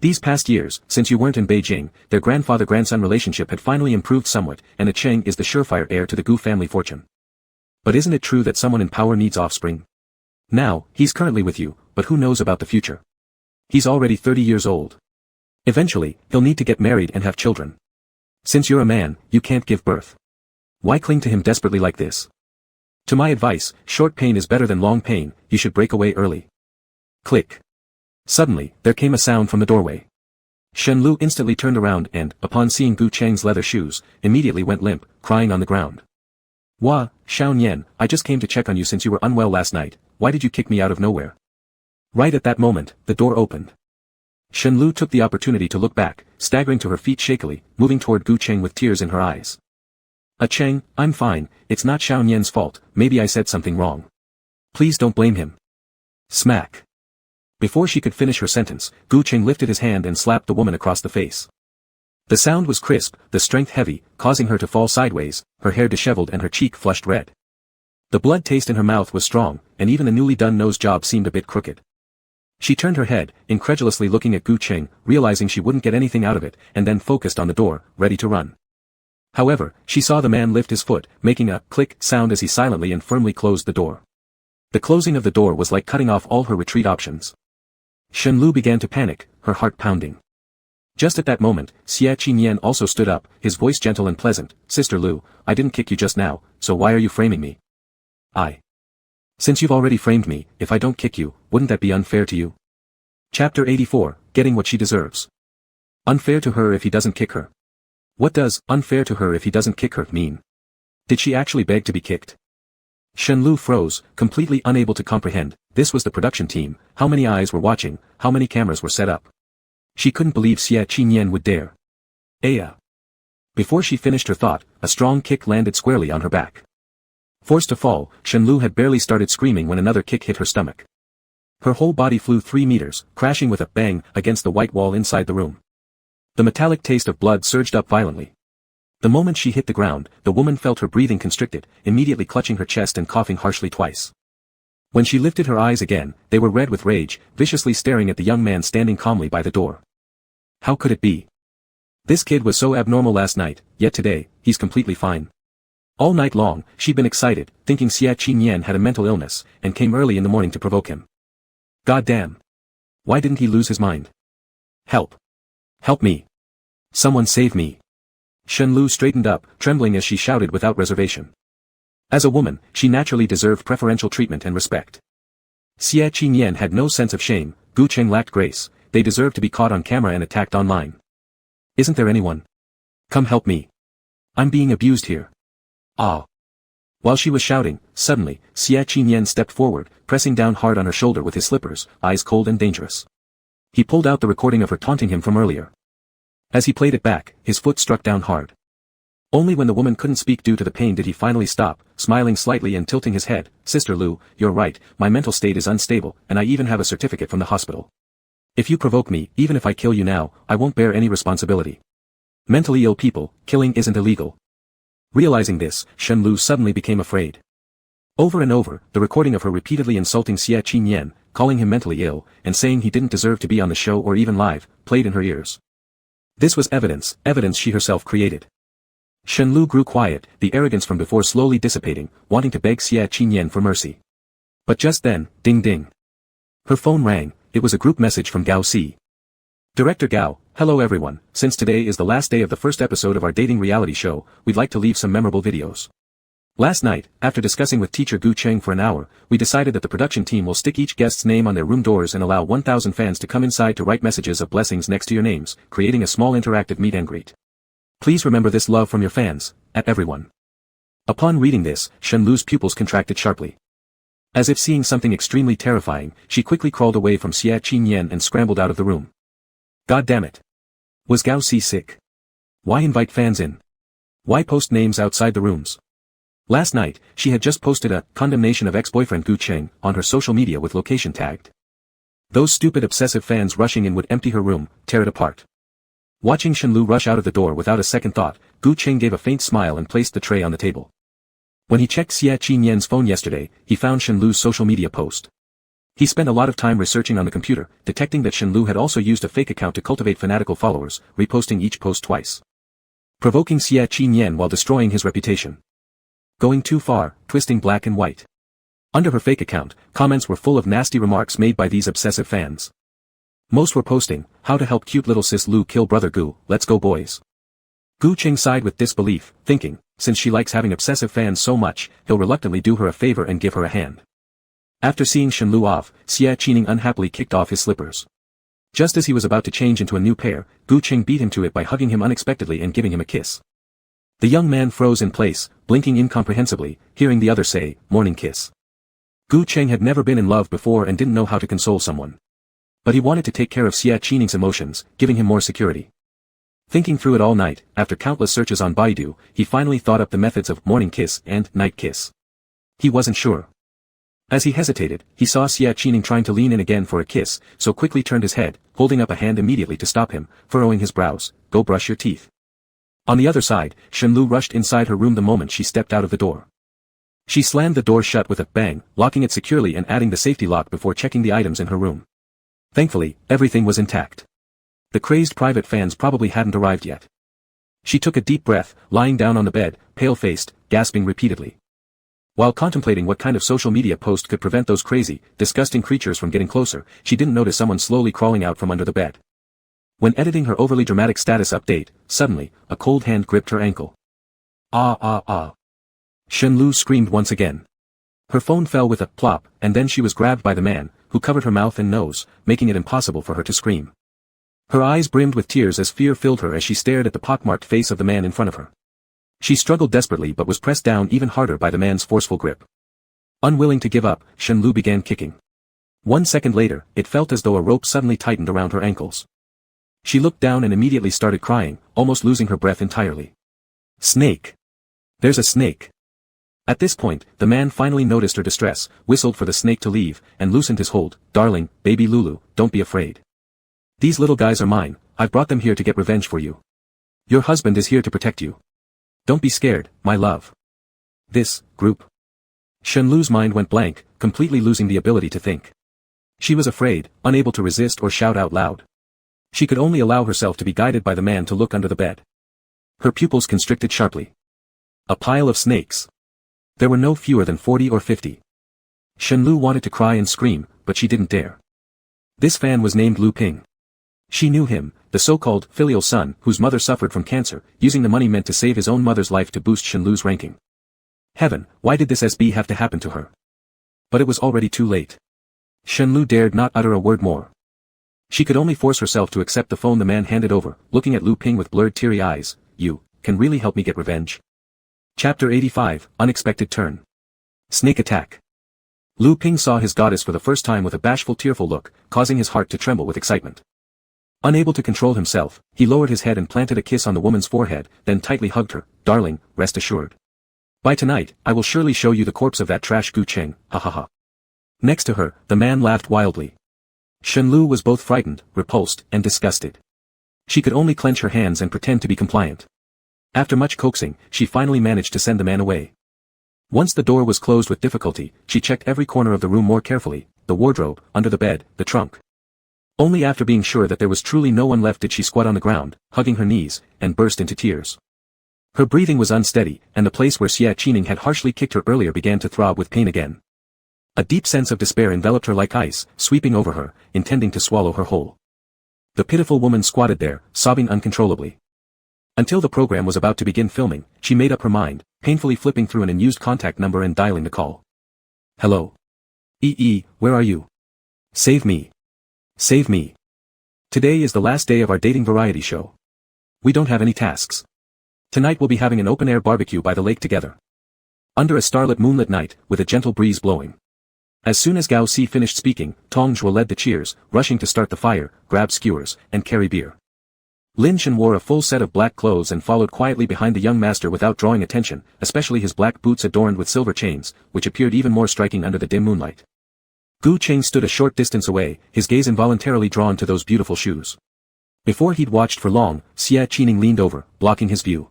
These past years, since you weren't in Beijing, their grandfather-grandson relationship had finally improved somewhat, and a Cheng is the surefire heir to the Gu family fortune. But isn't it true that someone in power needs offspring? Now, he's currently with you, but who knows about the future? He's already 30 years old. Eventually, he'll need to get married and have children. Since you're a man, you can't give birth. Why cling to him desperately like this? To my advice, short pain is better than long pain, you should break away early. Click. Suddenly, there came a sound from the doorway. Shen Lu instantly turned around and, upon seeing Gu Cheng's leather shoes, immediately went limp, crying on the ground. Wah, Xiao Nian, I just came to check on you since you were unwell last night, why did you kick me out of nowhere? Right at that moment, the door opened. Shen Lu took the opportunity to look back, staggering to her feet shakily, moving toward Gu Cheng with tears in her eyes. Cheng, I'm fine, it's not Xiao Nian's fault, maybe I said something wrong. Please don't blame him. Smack. Before she could finish her sentence, Gu Cheng lifted his hand and slapped the woman across the face. The sound was crisp, the strength heavy, causing her to fall sideways, her hair disheveled and her cheek flushed red. The blood taste in her mouth was strong, and even the newly done nose job seemed a bit crooked. She turned her head, incredulously looking at Gu Cheng, realizing she wouldn't get anything out of it, and then focused on the door, ready to run. However, she saw the man lift his foot, making a click sound as he silently and firmly closed the door. The closing of the door was like cutting off all her retreat options. Shen Lu began to panic, her heart pounding. Just at that moment, Xia Qinyan also stood up, his voice gentle and pleasant. Sister Lu, I didn't kick you just now, so why are you framing me? Since you've already framed me, if I don't kick you, wouldn't that be unfair to you? Chapter 84, Getting What She Deserves. Unfair to her if he doesn't kick her. What does unfair to her if he doesn't kick her mean? Did she actually beg to be kicked? Shen Lu froze, completely unable to comprehend. This was the production team, how many eyes were watching, how many cameras were set up. She couldn't believe Xia Qinyan would dare. Before she finished her thought, a strong kick landed squarely on her back. Forced to fall, Shen Lu had barely started screaming when another kick hit her stomach. Her whole body flew 3 meters, crashing with a bang against the white wall inside the room. The metallic taste of blood surged up violently. The moment she hit the ground, the woman felt her breathing constricted, immediately clutching her chest and coughing harshly twice. When she lifted her eyes again, they were red with rage, viciously staring at the young man standing calmly by the door. How could it be? This kid was so abnormal last night, yet today, he's completely fine. All night long, she'd been excited, thinking Xia Qinyan had a mental illness, and came early in the morning to provoke him. God damn. Why didn't he lose his mind? Help. Help me. Someone save me. Shen Lu straightened up, trembling as she shouted without reservation. As a woman, she naturally deserved preferential treatment and respect. Xia Qinyan had no sense of shame, Gu Cheng lacked grace, they deserved to be caught on camera and attacked online. Isn't there anyone? Come help me. I'm being abused here. While she was shouting, suddenly, Xia Qinyan stepped forward, pressing down hard on her shoulder with his slippers, eyes cold and dangerous. He pulled out the recording of her taunting him from earlier. As he played it back, his foot struck down hard. Only when the woman couldn't speak due to the pain did he finally stop, smiling slightly and tilting his head. Sister Lu, you're right, my mental state is unstable, and I even have a certificate from the hospital. If you provoke me, even if I kill you now, I won't bear any responsibility. Mentally ill people, killing isn't illegal. Realizing this, Shen Lu suddenly became afraid. Over and over, the recording of her repeatedly insulting Xia Qinyan, calling him mentally ill, and saying he didn't deserve to be on the show or even live, played in her ears. This was evidence she herself created. Shen Lu grew quiet, the arrogance from before slowly dissipating, wanting to beg Xia Qinyan for mercy. But just then, ding ding. Her phone rang, it was a group message from Gao Si. Director Gao, hello everyone, since today is the last day of the first episode of our dating reality show, we'd like to leave some memorable videos. Last night, after discussing with teacher Gu Cheng for an hour, we decided that the production team will stick each guest's name on their room doors and allow 1,000 fans to come inside to write messages of blessings next to your names, creating a small interactive meet and greet. Please remember this love from your fans, at everyone. Upon reading this, Shen Lu's pupils contracted sharply. As if seeing something extremely terrifying, she quickly crawled away from Xia Qinyan and scrambled out of the room. God damn it. Was Gao Si sick? Why invite fans in? Why post names outside the rooms? Last night, she had just posted a condemnation of ex-boyfriend Gu Cheng on her social media with location tagged. Those stupid obsessive fans rushing in would empty her room, tear it apart. Watching Shen Lu rush out of the door without a second thought, Gu Cheng gave a faint smile and placed the tray on the table. When he checked Xia Qinyan's phone yesterday, he found Shen Lu's social media post. He spent a lot of time researching on the computer, detecting that Shen Lu had also used a fake account to cultivate fanatical followers, reposting each post twice, provoking Xie Qinyan while destroying his reputation. Going too far, twisting black and white. Under her fake account, comments were full of nasty remarks made by these obsessive fans. Most were posting, "How to help cute little sis Lu kill brother Gu, let's go boys." Gu Qing sighed with disbelief, thinking, since she likes having obsessive fans so much, he'll reluctantly do her a favor and give her a hand. After seeing Shen Lu off, Xie Qinyan unhappily kicked off his slippers. Just as he was about to change into a new pair, Gu Qing beat him to it by hugging him unexpectedly and giving him a kiss. The young man froze in place, blinking incomprehensibly, hearing the other say, "Morning kiss." Gu Qing had never been in love before and didn't know how to console someone. But he wanted to take care of Xie Qinyan's emotions, giving him more security. Thinking through it all night, after countless searches on Baidu, he finally thought up the methods of morning kiss and night kiss. He wasn't sure. As he hesitated, he saw Xie Qinyan trying to lean in again for a kiss, so quickly turned his head, holding up a hand immediately to stop him, furrowing his brows, "Go brush your teeth." On the other side, Shen Lu rushed inside her room the moment she stepped out of the door. She slammed the door shut with a bang, locking it securely and adding the safety lock before checking the items in her room. Thankfully, everything was intact. The crazed private fans probably hadn't arrived yet. She took a deep breath, lying down on the bed, pale-faced, gasping repeatedly. While contemplating what kind of social media post could prevent those crazy, disgusting creatures from getting closer, she didn't notice someone slowly crawling out from under the bed. When editing her overly dramatic status update, suddenly, a cold hand gripped her ankle. "Ah ah ah." Shen Lu screamed once again. Her phone fell with a plop, and then she was grabbed by the man, who covered her mouth and nose, making it impossible for her to scream. Her eyes brimmed with tears as fear filled her as she stared at the pockmarked face of the man in front of her. She struggled desperately but was pressed down even harder by the man's forceful grip. Unwilling to give up, Shen Lu began kicking. 1 second later, it felt as though a rope suddenly tightened around her ankles. She looked down and immediately started crying, almost losing her breath entirely. "Snake! There's a snake!" At this point, the man finally noticed her distress, whistled for the snake to leave, and loosened his hold. "Darling, baby Lulu, don't be afraid. These little guys are mine, I've brought them here to get revenge for you. Your husband is here to protect you. Don't be scared, my love." This, group. Shen Lu's mind went blank, completely losing the ability to think. She was afraid, unable to resist or shout out loud. She could only allow herself to be guided by the man to look under the bed. Her pupils constricted sharply. A pile of snakes. There were no fewer than 40 or 50. Shen Lu wanted to cry and scream, but she didn't dare. This fan was named Lu Ping. She knew him, the so-called filial son whose mother suffered from cancer, using the money meant to save his own mother's life to boost Shen Lu's ranking. Heaven, why did this SB have to happen to her? But it was already too late. Shen Lu dared not utter a word more. She could only force herself to accept the phone the man handed over, looking at Lu Ping with blurred teary eyes. "You can really help me get revenge?" Chapter 85, Unexpected Turn. Snake Attack. Lu Ping saw his goddess for the first time with a bashful tearful look, causing his heart to tremble with excitement. Unable to control himself, he lowered his head and planted a kiss on the woman's forehead, then tightly hugged her. "Darling, rest assured. By tonight, I will surely show you the corpse of that trash Gu Qing, ha ha ha." Next to her, the man laughed wildly. Shen Lu was both frightened, repulsed, and disgusted. She could only clench her hands and pretend to be compliant. After much coaxing, she finally managed to send the man away. Once the door was closed with difficulty, she checked every corner of the room more carefully, the wardrobe, under the bed, the trunk. Only after being sure that there was truly no one left did she squat on the ground, hugging her knees, and burst into tears. Her breathing was unsteady, and the place where Xie Qinyan had harshly kicked her earlier began to throb with pain again. A deep sense of despair enveloped her like ice, sweeping over her, intending to swallow her whole. The pitiful woman squatted there, sobbing uncontrollably. Until the program was about to begin filming, she made up her mind, painfully flipping through an unused contact number and dialing the call. "Hello? Where are you? Save me. Save me. Today is the last day of our dating variety show. We don't have any tasks. Tonight we'll be having an open-air barbecue by the lake together. Under a starlit moonlit night, with a gentle breeze blowing." As soon as Gao Si finished speaking, Tong Zhuo led the cheers, rushing to start the fire, grab skewers, and carry beer. Lin Shen wore a full set of black clothes and followed quietly behind the young master without drawing attention, especially his black boots adorned with silver chains, which appeared even more striking under the dim moonlight. Gu Qing stood a short distance away, his gaze involuntarily drawn to those beautiful shoes. Before he'd watched for long, Xie Qinyan leaned over, blocking his view.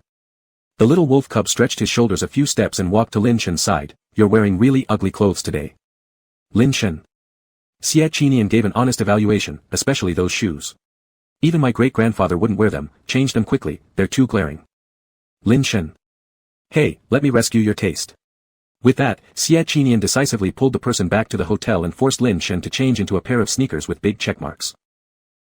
The little wolf cub stretched his shoulders a few steps and walked to Lin Shen's side. "You're wearing really ugly clothes today." "Lin Shen. Xie Qinian gave an honest evaluation, especially those shoes. Even my great-grandfather wouldn't wear them, change them quickly, they're too glaring. Lin Shen. Hey, let me rescue your taste. With that, Xie Qinian decisively pulled the person back to the hotel and forced Lin Shen to change into a pair of sneakers with big checkmarks.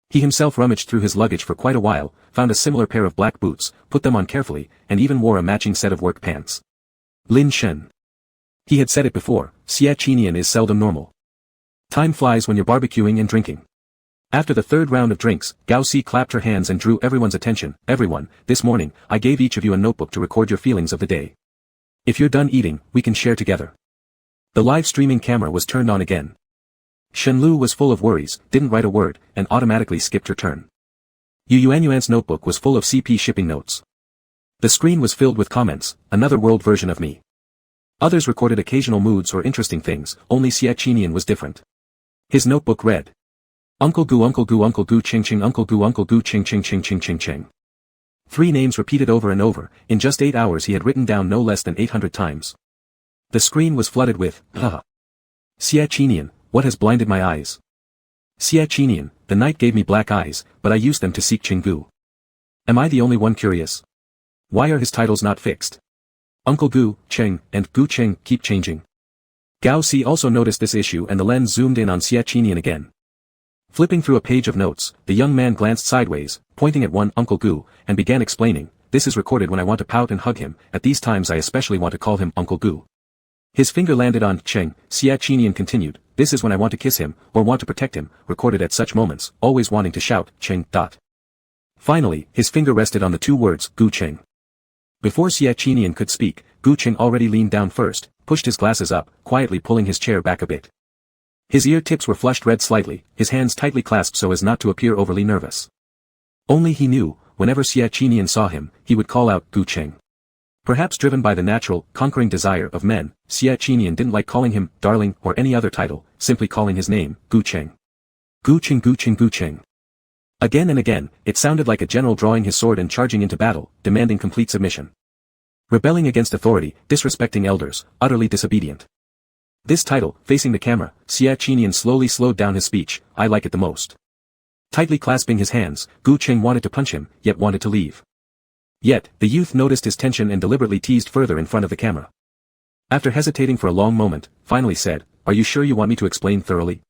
He himself rummaged through his luggage for quite a while, found a similar pair of black boots, put them on carefully, and even wore a matching set of work pants. Lin Shen. He had said it before, Xie Qinian is seldom normal. Time flies when you're barbecuing and drinking. After the third round of drinks, Gao Si clapped her hands and drew everyone's attention. Everyone, this morning, I gave each of you a notebook to record your feelings of the day. If you're done eating, we can share together. The live streaming camera was turned on again. Shenlu was full of worries, didn't write a word, and automatically skipped her turn. Yu Yuanyuan's notebook was full of CP shipping notes. The screen was filled with comments, another world version of me. Others recorded occasional moods or interesting things, only Xie Qinian was different. His notebook read. Uncle Gu Ching Ching Uncle Gu Ching Ching Ching Ching Ching Ching. 3 names repeated over and over, in just 8 hours he had written down no less than 800 times. The screen was flooded with, Xie Qinian, what has blinded my eyes? Xie Qinian, the night gave me black eyes, but I used them to seek Qinggu. Am I the only one curious? Why are his titles not fixed? Uncle Gu, Cheng, and Gu Cheng keep changing. Gao Si also noticed this issue and the lens zoomed in on Xie Qinian again. Flipping through a page of notes, the young man glanced sideways, pointing at one Uncle Gu, and began explaining, this is recorded when I want to pout and hug him, at these times I especially want to call him Uncle Gu. His finger landed on Cheng, Xie Qinian continued, this is when I want to kiss him, or want to protect him, recorded at such moments, always wanting to shout, Cheng. Finally, his finger rested on the 2 words, Gu Cheng. Before Xie Qinian could speak, Gu Cheng already leaned down first, pushed his glasses up, quietly pulling his chair back a bit. His ear tips were flushed red slightly, his hands tightly clasped so as not to appear overly nervous. Only he knew, whenever Xie Qinian saw him, he would call out Gu Cheng. Perhaps driven by the natural, conquering desire of men, Xie Qinian didn't like calling him darling or any other title, simply calling his name, Gu Cheng. Gu Cheng Gu Cheng Gu Cheng. Again and again, it sounded like a general drawing his sword and charging into battle, demanding complete submission. Rebelling against authority, disrespecting elders, utterly disobedient. This title, facing the camera, Xie Qinian slowly slowed down his speech, I like it the most. Tightly clasping his hands, Gu Cheng wanted to punch him, yet wanted to leave. Yet, the youth noticed his tension and deliberately teased further in front of the camera. After hesitating for a long moment, finally said, are you sure you want me to explain thoroughly?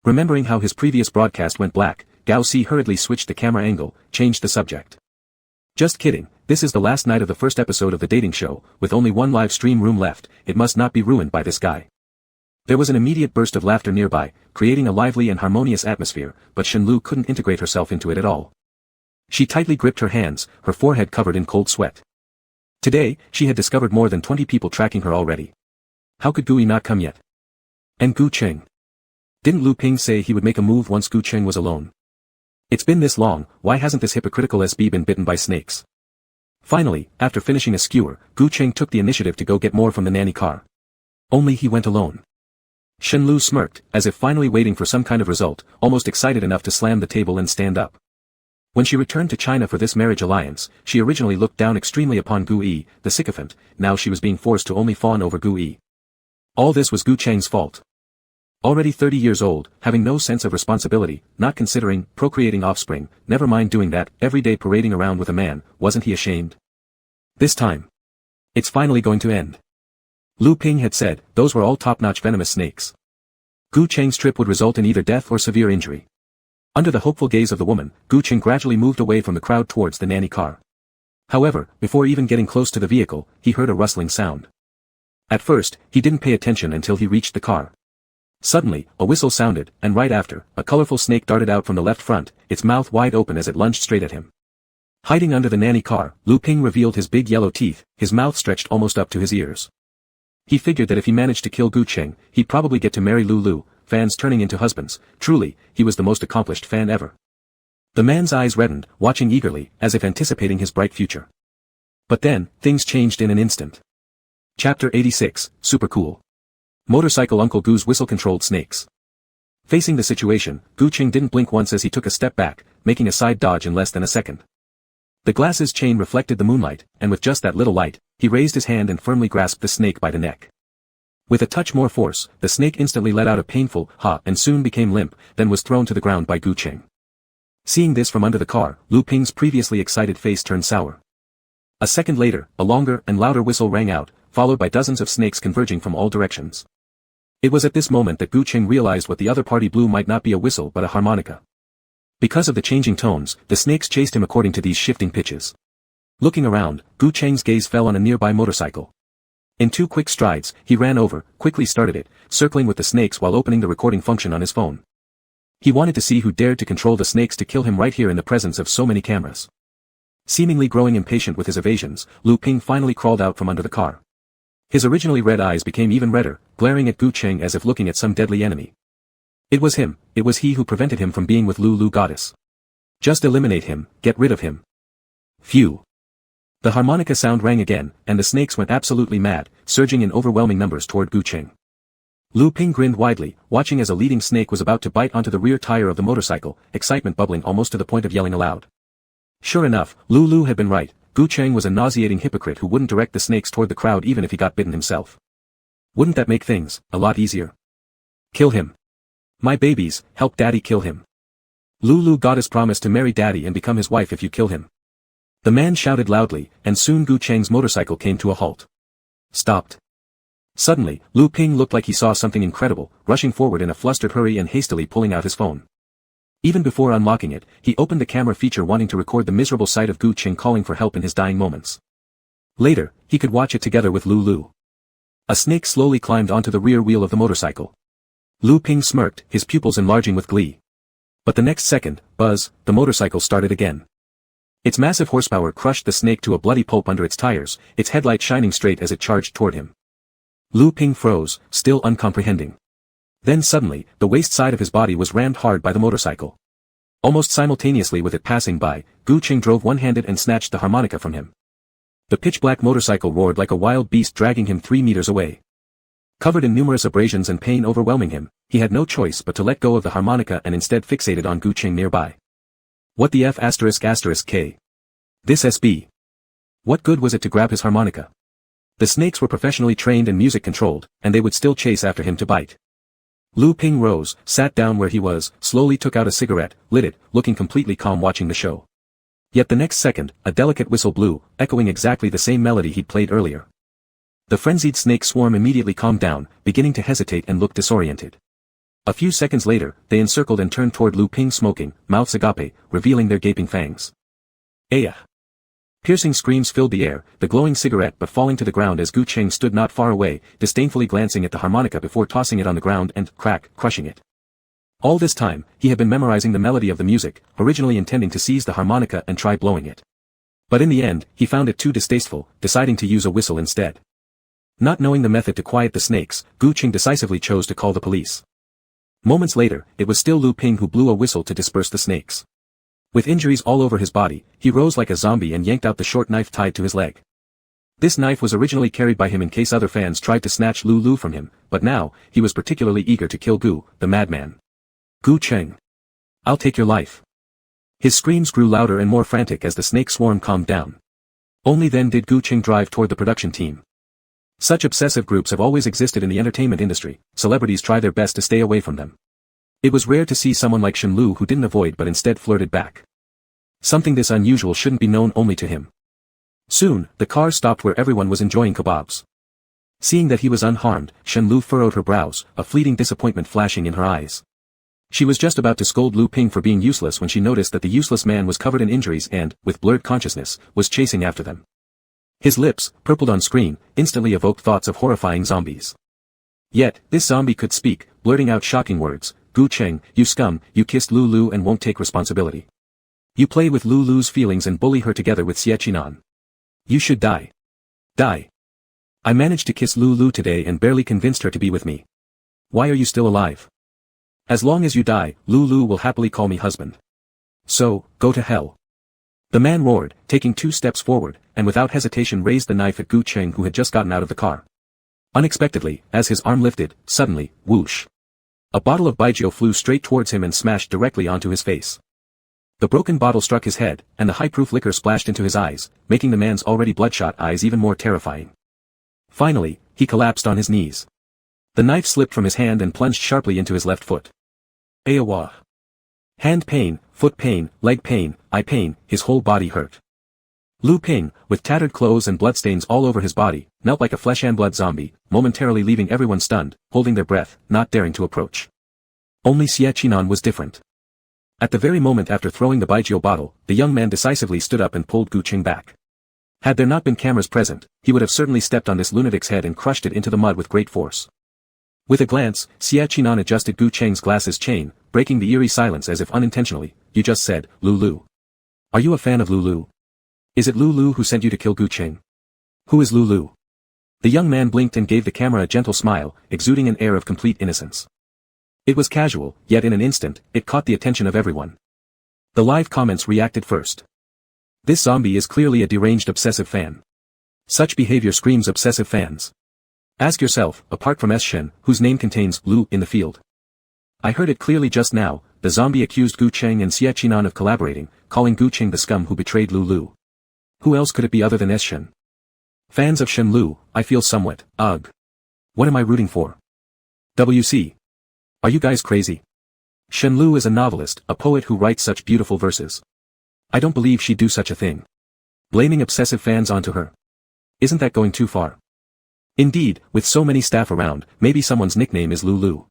Remembering how his previous broadcast went black, Gao Si hurriedly switched the camera angle, changed the subject. Just kidding, this is the last night of the first episode of the dating show, with only one live stream room left, it must not be ruined by this guy. There was an immediate burst of laughter nearby, creating a lively and harmonious atmosphere, but Shenlu couldn't integrate herself into it at all. She tightly gripped her hands, her forehead covered in cold sweat. Today, she had discovered more than 20 people tracking her already. How could Gui not come yet? And Gu Cheng? Didn't Lu Ping say he would make a move once Gu Cheng was alone? It's been this long, why hasn't this hypocritical SB been bitten by snakes? Finally, after finishing a skewer, Gu Cheng took the initiative to go get more from the nanny car. Only he went alone. Shenlu smirked, as if finally waiting for some kind of result, almost excited enough to slam the table and stand up. When she returned to China for this marriage alliance, she originally looked down extremely upon Gu Yi, the sycophant, now she was being forced to only fawn over Gu Yi. All this was Gu Cheng's fault. Already 30 years old, having no sense of responsibility, not considering procreating offspring, never mind doing that, every day parading around with a man, wasn't he ashamed? This time. It's finally going to end. Lu Ping had said, those were all top-notch venomous snakes. Gu Cheng's trip would result in either death or severe injury. Under the hopeful gaze of the woman, Gu Cheng gradually moved away from the crowd towards the nanny car. However, before even getting close to the vehicle, he heard a rustling sound. At first, he didn't pay attention until he reached the car. Suddenly, a whistle sounded, and right after, a colorful snake darted out from the left front, its mouth wide open as it lunged straight at him. Hiding under the nanny car, Lu Ping revealed his big yellow teeth, his mouth stretched almost up to his ears. He figured that if he managed to kill Gu Cheng, he'd probably get to marry Lu, fans turning into husbands. Truly, he was the most accomplished fan ever. The man's eyes reddened, watching eagerly, as if anticipating his bright future. But then, things changed in an instant. Chapter 86, Super Cool. Motorcycle Uncle Gu's whistle-controlled snakes. Facing the situation, Gu Cheng didn't blink once as he took a step back, making a side dodge in less than a second. The glass's chain reflected the moonlight, and with just that little light, he raised his hand and firmly grasped the snake by the neck. With a touch more force, the snake instantly let out a painful ha and soon became limp, then was thrown to the ground by Gu Cheng. Seeing this from under the car, Lu Ping's previously excited face turned sour. A second later, a longer and louder whistle rang out, followed by dozens of snakes converging from all directions. It was at this moment that Gu Cheng realized what the other party blew might not be a whistle but a harmonica. Because of the changing tones, the snakes chased him according to these shifting pitches. Looking around, Gu Cheng's gaze fell on a nearby motorcycle. In 2 quick strides, he ran over, quickly started it, circling with the snakes while opening the recording function on his phone. He wanted to see who dared to control the snakes to kill him right here in the presence of so many cameras. Seemingly growing impatient with his evasions, Lu Ping finally crawled out from under the car. His originally red eyes became even redder, glaring at Gu Cheng as if looking at some deadly enemy. It was him, it was he who prevented him from being with Lu Goddess. Just eliminate him, get rid of him. Phew. The harmonica sound rang again, and the snakes went absolutely mad, surging in overwhelming numbers toward Gu Cheng. Lu Ping grinned widely, watching as a leading snake was about to bite onto the rear tire of the motorcycle, excitement bubbling almost to the point of yelling aloud. Sure enough, Lu had been right. Gu Cheng was a nauseating hypocrite who wouldn't direct the snakes toward the crowd even if he got bitten himself. Wouldn't that make things a lot easier? Kill him. My babies, help Daddy kill him. Lu Goddess promised to marry Daddy and become his wife if you kill him. The man shouted loudly, and soon Gu Cheng's motorcycle came to a halt. Stopped. Suddenly, Lu Ping looked like he saw something incredible, rushing forward in a flustered hurry and hastily pulling out his phone. Even before unlocking it, he opened the camera feature wanting to record the miserable sight of Gu Cheng calling for help in his dying moments. Later, he could watch it together with Lu. A snake slowly climbed onto the rear wheel of the motorcycle. Lu Ping smirked, his pupils enlarging with glee. But the next second, buzz, the motorcycle started again. Its massive horsepower crushed the snake to a bloody pulp under its tires, its headlight shining straight as it charged toward him. Lu Ping froze, still uncomprehending. Then suddenly, the waist side of his body was rammed hard by the motorcycle. Almost simultaneously with it passing by, Gu Cheng drove one-handed and snatched the harmonica from him. The pitch-black motorcycle roared like a wild beast dragging him 3 meters away. Covered in numerous abrasions and pain overwhelming him, he had no choice but to let go of the harmonica and instead fixated on Gu Cheng nearby. What the F*******? This SB. What good was it to grab his harmonica? The snakes were professionally trained and music controlled, and they would still chase after him to bite. Lu Ping rose, sat down where he was, slowly took out a cigarette, lit it, looking completely calm watching the show. Yet the next second, a delicate whistle blew, echoing exactly the same melody he'd played earlier. The frenzied snake swarm immediately calmed down, beginning to hesitate and look disoriented. A few seconds later, they encircled and turned toward Lu Ping smoking, mouths agape, revealing their gaping fangs. Ayah! Piercing screams filled the air, the glowing cigarette but falling to the ground as Gu Cheng stood not far away, disdainfully glancing at the harmonica before tossing it on the ground and, crushing it. All this time, he had been memorizing the melody of the music, originally intending to seize the harmonica and try blowing it. But in the end, he found it too distasteful, deciding to use a whistle instead. Not knowing the method to quiet the snakes, Gu Cheng decisively chose to call the police. Moments later, it was still Lu Ping who blew a whistle to disperse the snakes. With injuries all over his body, he rose like a zombie and yanked out the short knife tied to his leg. This knife was originally carried by him in case other fans tried to snatch Lu from him, but now, he was particularly eager to kill Gu, the madman. Gu Cheng. I'll take your life. His screams grew louder and more frantic as the snake swarm calmed down. Only then did Gu Cheng drive toward the production team. Such obsessive groups have always existed in the entertainment industry, celebrities try their best to stay away from them. It was rare to see someone like Shen Lu who didn't avoid but instead flirted back. Something this unusual shouldn't be known only to him. Soon, the car stopped where everyone was enjoying kebabs. Seeing that he was unharmed, Shen Lu furrowed her brows, a fleeting disappointment flashing in her eyes. She was just about to scold Lu Ping for being useless when she noticed that the useless man was covered in injuries and, with blurred consciousness, was chasing after them. His lips, purpled on screen, instantly evoked thoughts of horrifying zombies. Yet, this zombie could speak, blurting out shocking words. Gu Cheng, you scum, you kissed Lu and won't take responsibility. You play with Lu's feelings and bully her together with Xie Qinan. You should die. Die. I managed to kiss Lu today and barely convinced her to be with me. Why are you still alive? As long as you die, Lu will happily call me husband. So, go to hell. The man roared, taking 2 steps forward, and without hesitation raised the knife at Gu Cheng who had just gotten out of the car. Unexpectedly, as his arm lifted, suddenly, whoosh. A bottle of baijiu flew straight towards him and smashed directly onto his face. The broken bottle struck his head, and the high-proof liquor splashed into his eyes, making the man's already bloodshot eyes even more terrifying. Finally, he collapsed on his knees. The knife slipped from his hand and plunged sharply into his left foot. Ayawa. Hand pain, foot pain, leg pain, eye pain, his whole body hurt. Lu Ping, with tattered clothes and bloodstains all over his body, knelt like a flesh and blood zombie, momentarily leaving everyone stunned, holding their breath, not daring to approach. Only Xie Qinan was different. At the very moment after throwing the baijiu bottle, the young man decisively stood up and pulled Gu Qing back. Had there not been cameras present, he would have certainly stepped on this lunatic's head and crushed it into the mud with great force. With a glance, Xie Qinan adjusted Gu Cheng's glasses chain, breaking the eerie silence as if unintentionally. "You just said, Lulu. Are you a fan of Lulu? Is it Lulu who sent you to kill Gu Cheng? Who is Lulu?" The young man blinked and gave the camera a gentle smile, exuding an air of complete innocence. It was casual, yet in an instant, it caught the attention of everyone. The live comments reacted first. "This zombie is clearly a deranged obsessive fan. Such behavior screams obsessive fans. Ask yourself, apart from Shen, whose name contains Lu in the field. I heard it clearly just now, the zombie accused Gu Cheng and Xie Qinan of collaborating, calling Gu Cheng the scum who betrayed Lulu. Who else could it be other than Shen? Fans of Shen Lu, I feel somewhat, ugh. What am I rooting for? WC. Are you guys crazy? Shen Lu is a novelist, a poet who writes such beautiful verses. I don't believe she'd do such a thing. Blaming obsessive fans onto her. Isn't that going too far? Indeed, with so many staff around, maybe someone's nickname is Lulu.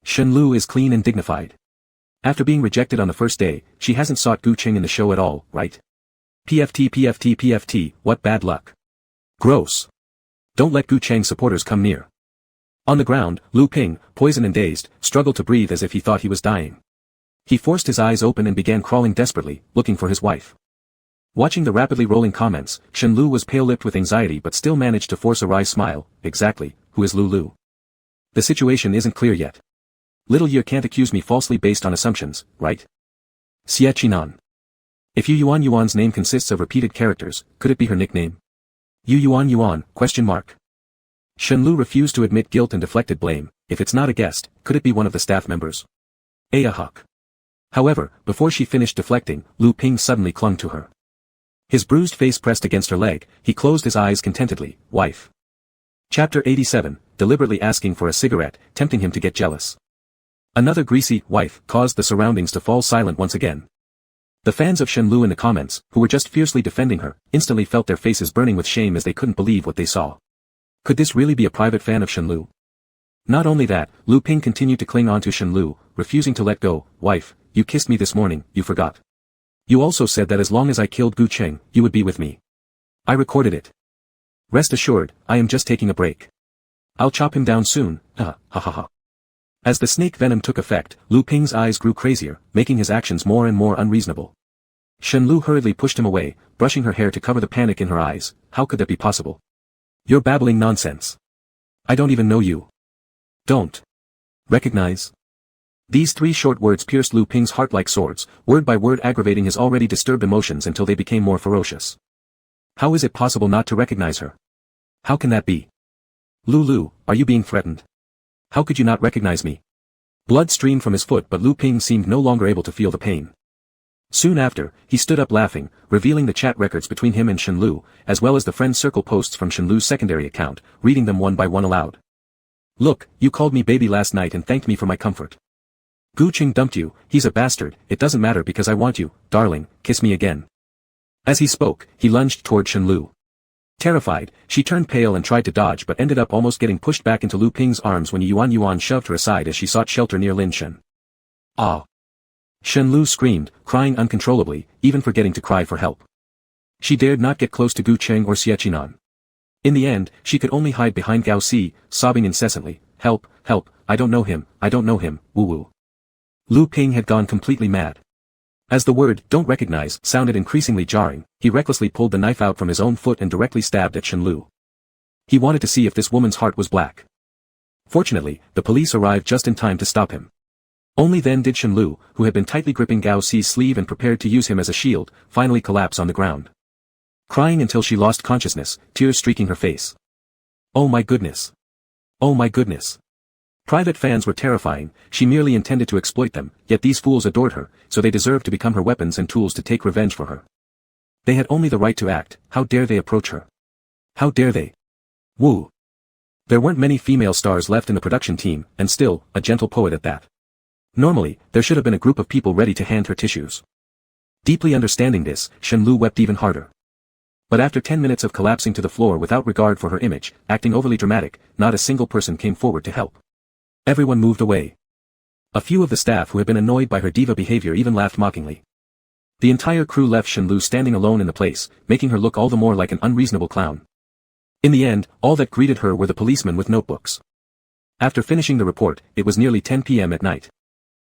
Shen Lu is clean and dignified. After being rejected on the first day, she hasn't sought Gu Cheng in the show at all, right? PFT, what bad luck. Gross. Don't let Gu Cheng supporters come near. On the ground, Lu Ping, poisoned and dazed, struggled to breathe as if he thought he was dying. He forced his eyes open and began crawling desperately, looking for his wife. Watching the rapidly rolling comments, Shen Lu was pale-lipped with anxiety but still managed to force a wry smile. Exactly, who is Lulu? The situation isn't clear yet. Little Ye can't accuse me falsely based on assumptions, right? Xie Qinan. If Yu Yuan's name consists of repeated characters, could it be her nickname? Yu Yuan, question mark. Shen Lu refused to admit guilt and deflected blame. If it's not a guest, could it be one of the staff members? Huck. However, before she finished deflecting, Lu Ping suddenly clung to her. His bruised face pressed against her leg, he closed his eyes contentedly. Wife. Chapter 87, deliberately asking for a cigarette, tempting him to get jealous. Another greasy wife caused the surroundings to fall silent once again. The fans of Shen Lu in the comments, who were just fiercely defending her, instantly felt their faces burning with shame as they couldn't believe what they saw. Could this really be a private fan of Shen Lu? Not only that, Lu Ping continued to cling on to Shen Lu, refusing to let go. Wife, you kissed me this morning, you forgot. You also said that as long as I killed Gu Cheng, you would be with me. I recorded it. Rest assured, I am just taking a break. I'll chop him down soon, ha ha ha. As the snake venom took effect, Lu Ping's eyes grew crazier, making his actions more and more unreasonable. Shen Lu hurriedly pushed him away, brushing her hair to cover the panic in her eyes. How could that be possible? You're babbling nonsense. I don't even know you. Don't recognize. These three short words pierced Lu Ping's heart like swords, word by word aggravating his already disturbed emotions until they became more ferocious. How is it possible not to recognize her? How can that be? Lulu, are you being threatened? How could you not recognize me? Blood streamed from his foot but Lu Ping seemed no longer able to feel the pain. Soon after, he stood up laughing, revealing the chat records between him and Shen Lu, as well as the friend circle posts from Shen Lu's secondary account, reading them one by one aloud. Look, you called me baby last night and thanked me for my comfort. Gu Cheng dumped you, he's a bastard, it doesn't matter because I want you, darling, kiss me again. As he spoke, he lunged toward Shen Lu. Terrified, she turned pale and tried to dodge but ended up almost getting pushed back into Lu Ping's arms when Yuan shoved her aside as she sought shelter near Lin Shen. Ah! Shen Lu screamed, crying uncontrollably, even forgetting to cry for help. She dared not get close to Gu Cheng or Xie Qinan. In the end, she could only hide behind Gao Si, sobbing incessantly, help, help, I don't know him, woo-woo. Lu Ping had gone completely mad. As the word, don't recognize, sounded increasingly jarring, he recklessly pulled the knife out from his own foot and directly stabbed at Shen Lu. He wanted to see if this woman's heart was black. Fortunately, the police arrived just in time to stop him. Only then did Shen Lu, who had been tightly gripping Gao Si's sleeve and prepared to use him as a shield, finally collapse on the ground. Crying until she lost consciousness, tears streaking her face. Oh my goodness. Oh my goodness. Private fans were terrifying, she merely intended to exploit them, yet these fools adored her, so they deserved to become her weapons and tools to take revenge for her. They had only the right to act, how dare they approach her? How dare they? Woo! There weren't many female stars left in the production team, and still, a gentle poet at that. Normally, there should have been a group of people ready to hand her tissues. Deeply understanding this, Shenlu wept even harder. But after 10 minutes of collapsing to the floor without regard for her image, acting overly dramatic, not a single person came forward to help. Everyone moved away. A few of the staff who had been annoyed by her diva behavior even laughed mockingly. The entire crew left Shenlu standing alone in the place, making her look all the more like an unreasonable clown. In the end, all that greeted her were the policemen with notebooks. After finishing the report, it was nearly 10 p.m. at night.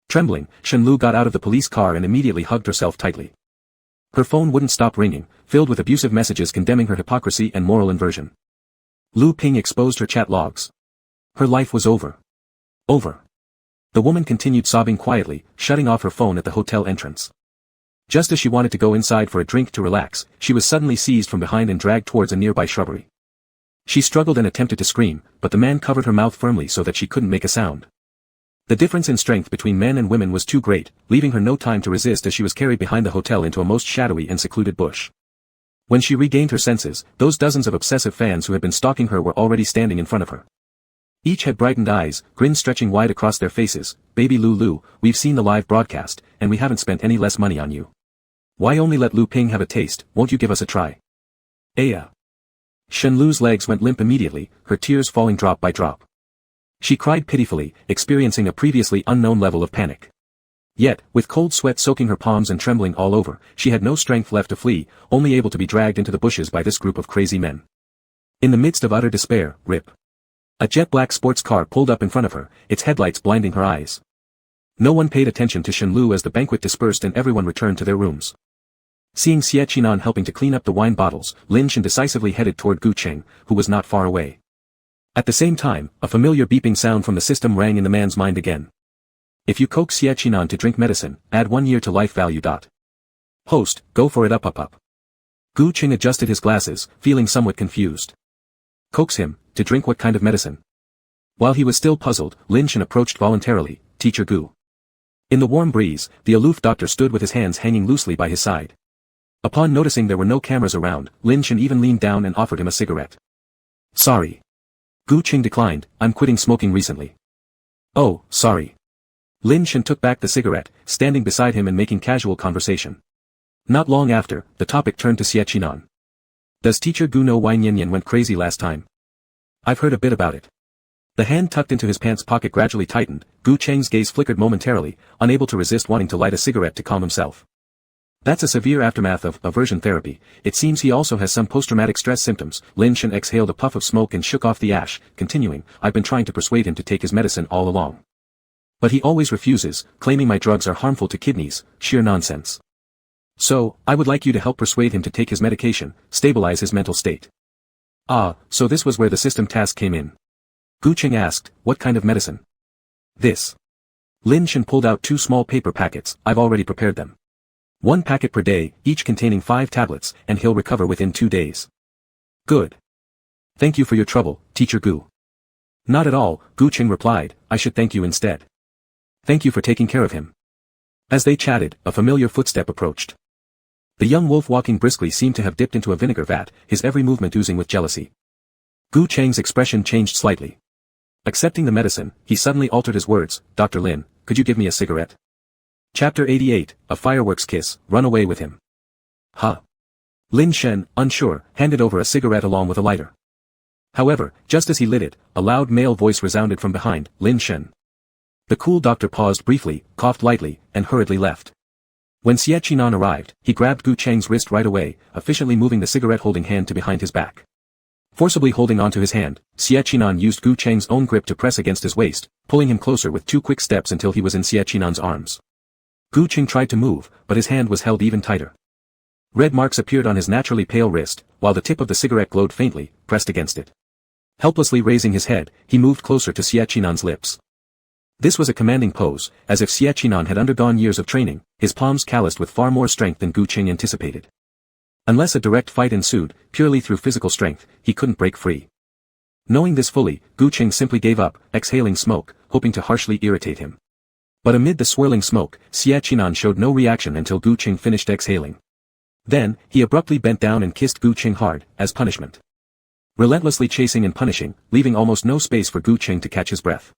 Trembling, Shenlu got out of the police car and immediately hugged herself tightly. Her phone wouldn't stop ringing, filled with abusive messages condemning her hypocrisy and moral inversion. Lu Ping exposed her chat logs. Her life was over. Over. The woman continued sobbing quietly, shutting off her phone at the hotel entrance. Just as she wanted to go inside for a drink to relax, she was suddenly seized from behind and dragged towards a nearby shrubbery. She struggled and attempted to scream, but the man covered her mouth firmly so that she couldn't make a sound. The difference in strength between men and women was too great, leaving her no time to resist as she was carried behind the hotel into a most shadowy and secluded bush. When she regained her senses, those dozens of obsessive fans who had been stalking her were already standing in front of her. Each had brightened eyes, grins stretching wide across their faces. "Baby Lulu, we've seen the live broadcast, and we haven't spent any less money on you. Why only let Lu Ping have a taste? Won't you give us a try?" Aya. Shenlu's legs went limp immediately, her tears falling drop by drop. She cried pitifully, experiencing a previously unknown level of panic. Yet, with cold sweat soaking her palms and trembling all over, she had no strength left to flee, only able to be dragged into the bushes by this group of crazy men. In the midst of utter despair, rip. A jet-black sports car pulled up in front of her, its headlights blinding her eyes. No one paid attention to Shenlu as the banquet dispersed and everyone returned to their rooms. Seeing Xie Qinan helping to clean up the wine bottles, Lin Shen decisively headed toward Gu Cheng, who was not far away. At the same time, a familiar beeping sound from the system rang in the man's mind again. If you coax Xie Qinan to drink medicine, add 1 year to life value. Host, go for it up. Gu Cheng adjusted his glasses, feeling somewhat confused. Coax him, to drink what kind of medicine? While he was still puzzled, Lin Shen approached voluntarily, Teacher Gu. In the warm breeze, the aloof doctor stood with his hands hanging loosely by his side. Upon noticing there were no cameras around, Lin Shen even leaned down and offered him a cigarette. Sorry. Gu Cheng declined, I'm quitting smoking recently. Oh, sorry. Lin Shen took back the cigarette, standing beside him and making casual conversation. Not long after, the topic turned to Xie Qinan. Does Teacher Gu know why Nian Nian went crazy last time? I've heard a bit about it. The hand tucked into his pants pocket gradually tightened, Gu Cheng's gaze flickered momentarily, unable to resist wanting to light a cigarette to calm himself. That's a severe aftermath of aversion therapy. It seems he also has some post-traumatic stress symptoms. Lin Shen exhaled a puff of smoke and shook off the ash, continuing, I've been trying to persuade him to take his medicine all along. But he always refuses, claiming my drugs are harmful to kidneys, sheer nonsense. So, I would like you to help persuade him to take his medication, stabilize his mental state. Ah, so this was where the system task came in. Gu Cheng asked, what kind of medicine? This. Lin Shen pulled out 2 small paper packets, I've already prepared them. 1 packet per day, each containing 5 tablets, and he'll recover within 2 days. Good. Thank you for your trouble, Teacher Gu. Not at all, Gu Cheng replied, I should thank you instead. Thank you for taking care of him. As they chatted, a familiar footstep approached. The young wolf walking briskly seemed to have dipped into a vinegar vat, his every movement oozing with jealousy. Gu Cheng's expression changed slightly. Accepting the medicine, he suddenly altered his words, Dr. Lin, could you give me a cigarette? Chapter 88, A Fireworks Kiss, Run Away with Him. Huh. Lin Shen, unsure, handed over a cigarette along with a lighter. However, just as he lit it, a loud male voice resounded from behind, Lin Shen. The cool doctor paused briefly, coughed lightly, and hurriedly left. When Xie Qinan arrived, he grabbed Gu Cheng's wrist right away, efficiently moving the cigarette-holding hand to behind his back. Forcibly holding onto his hand, Xie Qinan used Gu Cheng's own grip to press against his waist, pulling him closer with 2 quick steps until he was in Xie Qinan's arms. Gu Cheng tried to move, but his hand was held even tighter. Red marks appeared on his naturally pale wrist, while the tip of the cigarette glowed faintly, pressed against it. Helplessly raising his head, he moved closer to Xie Qinan's lips. This was a commanding pose, as if Xie Qinan had undergone years of training, his palms calloused with far more strength than Gu Cheng anticipated. Unless a direct fight ensued, purely through physical strength, he couldn't break free. Knowing this fully, Gu Cheng simply gave up, exhaling smoke, hoping to harshly irritate him. But amid the swirling smoke, Xie Qinan showed no reaction until Gu Cheng finished exhaling. Then, he abruptly bent down and kissed Gu Cheng hard, as punishment. relentlessly chasing and punishing, leaving almost no space for Gu Cheng to catch his breath.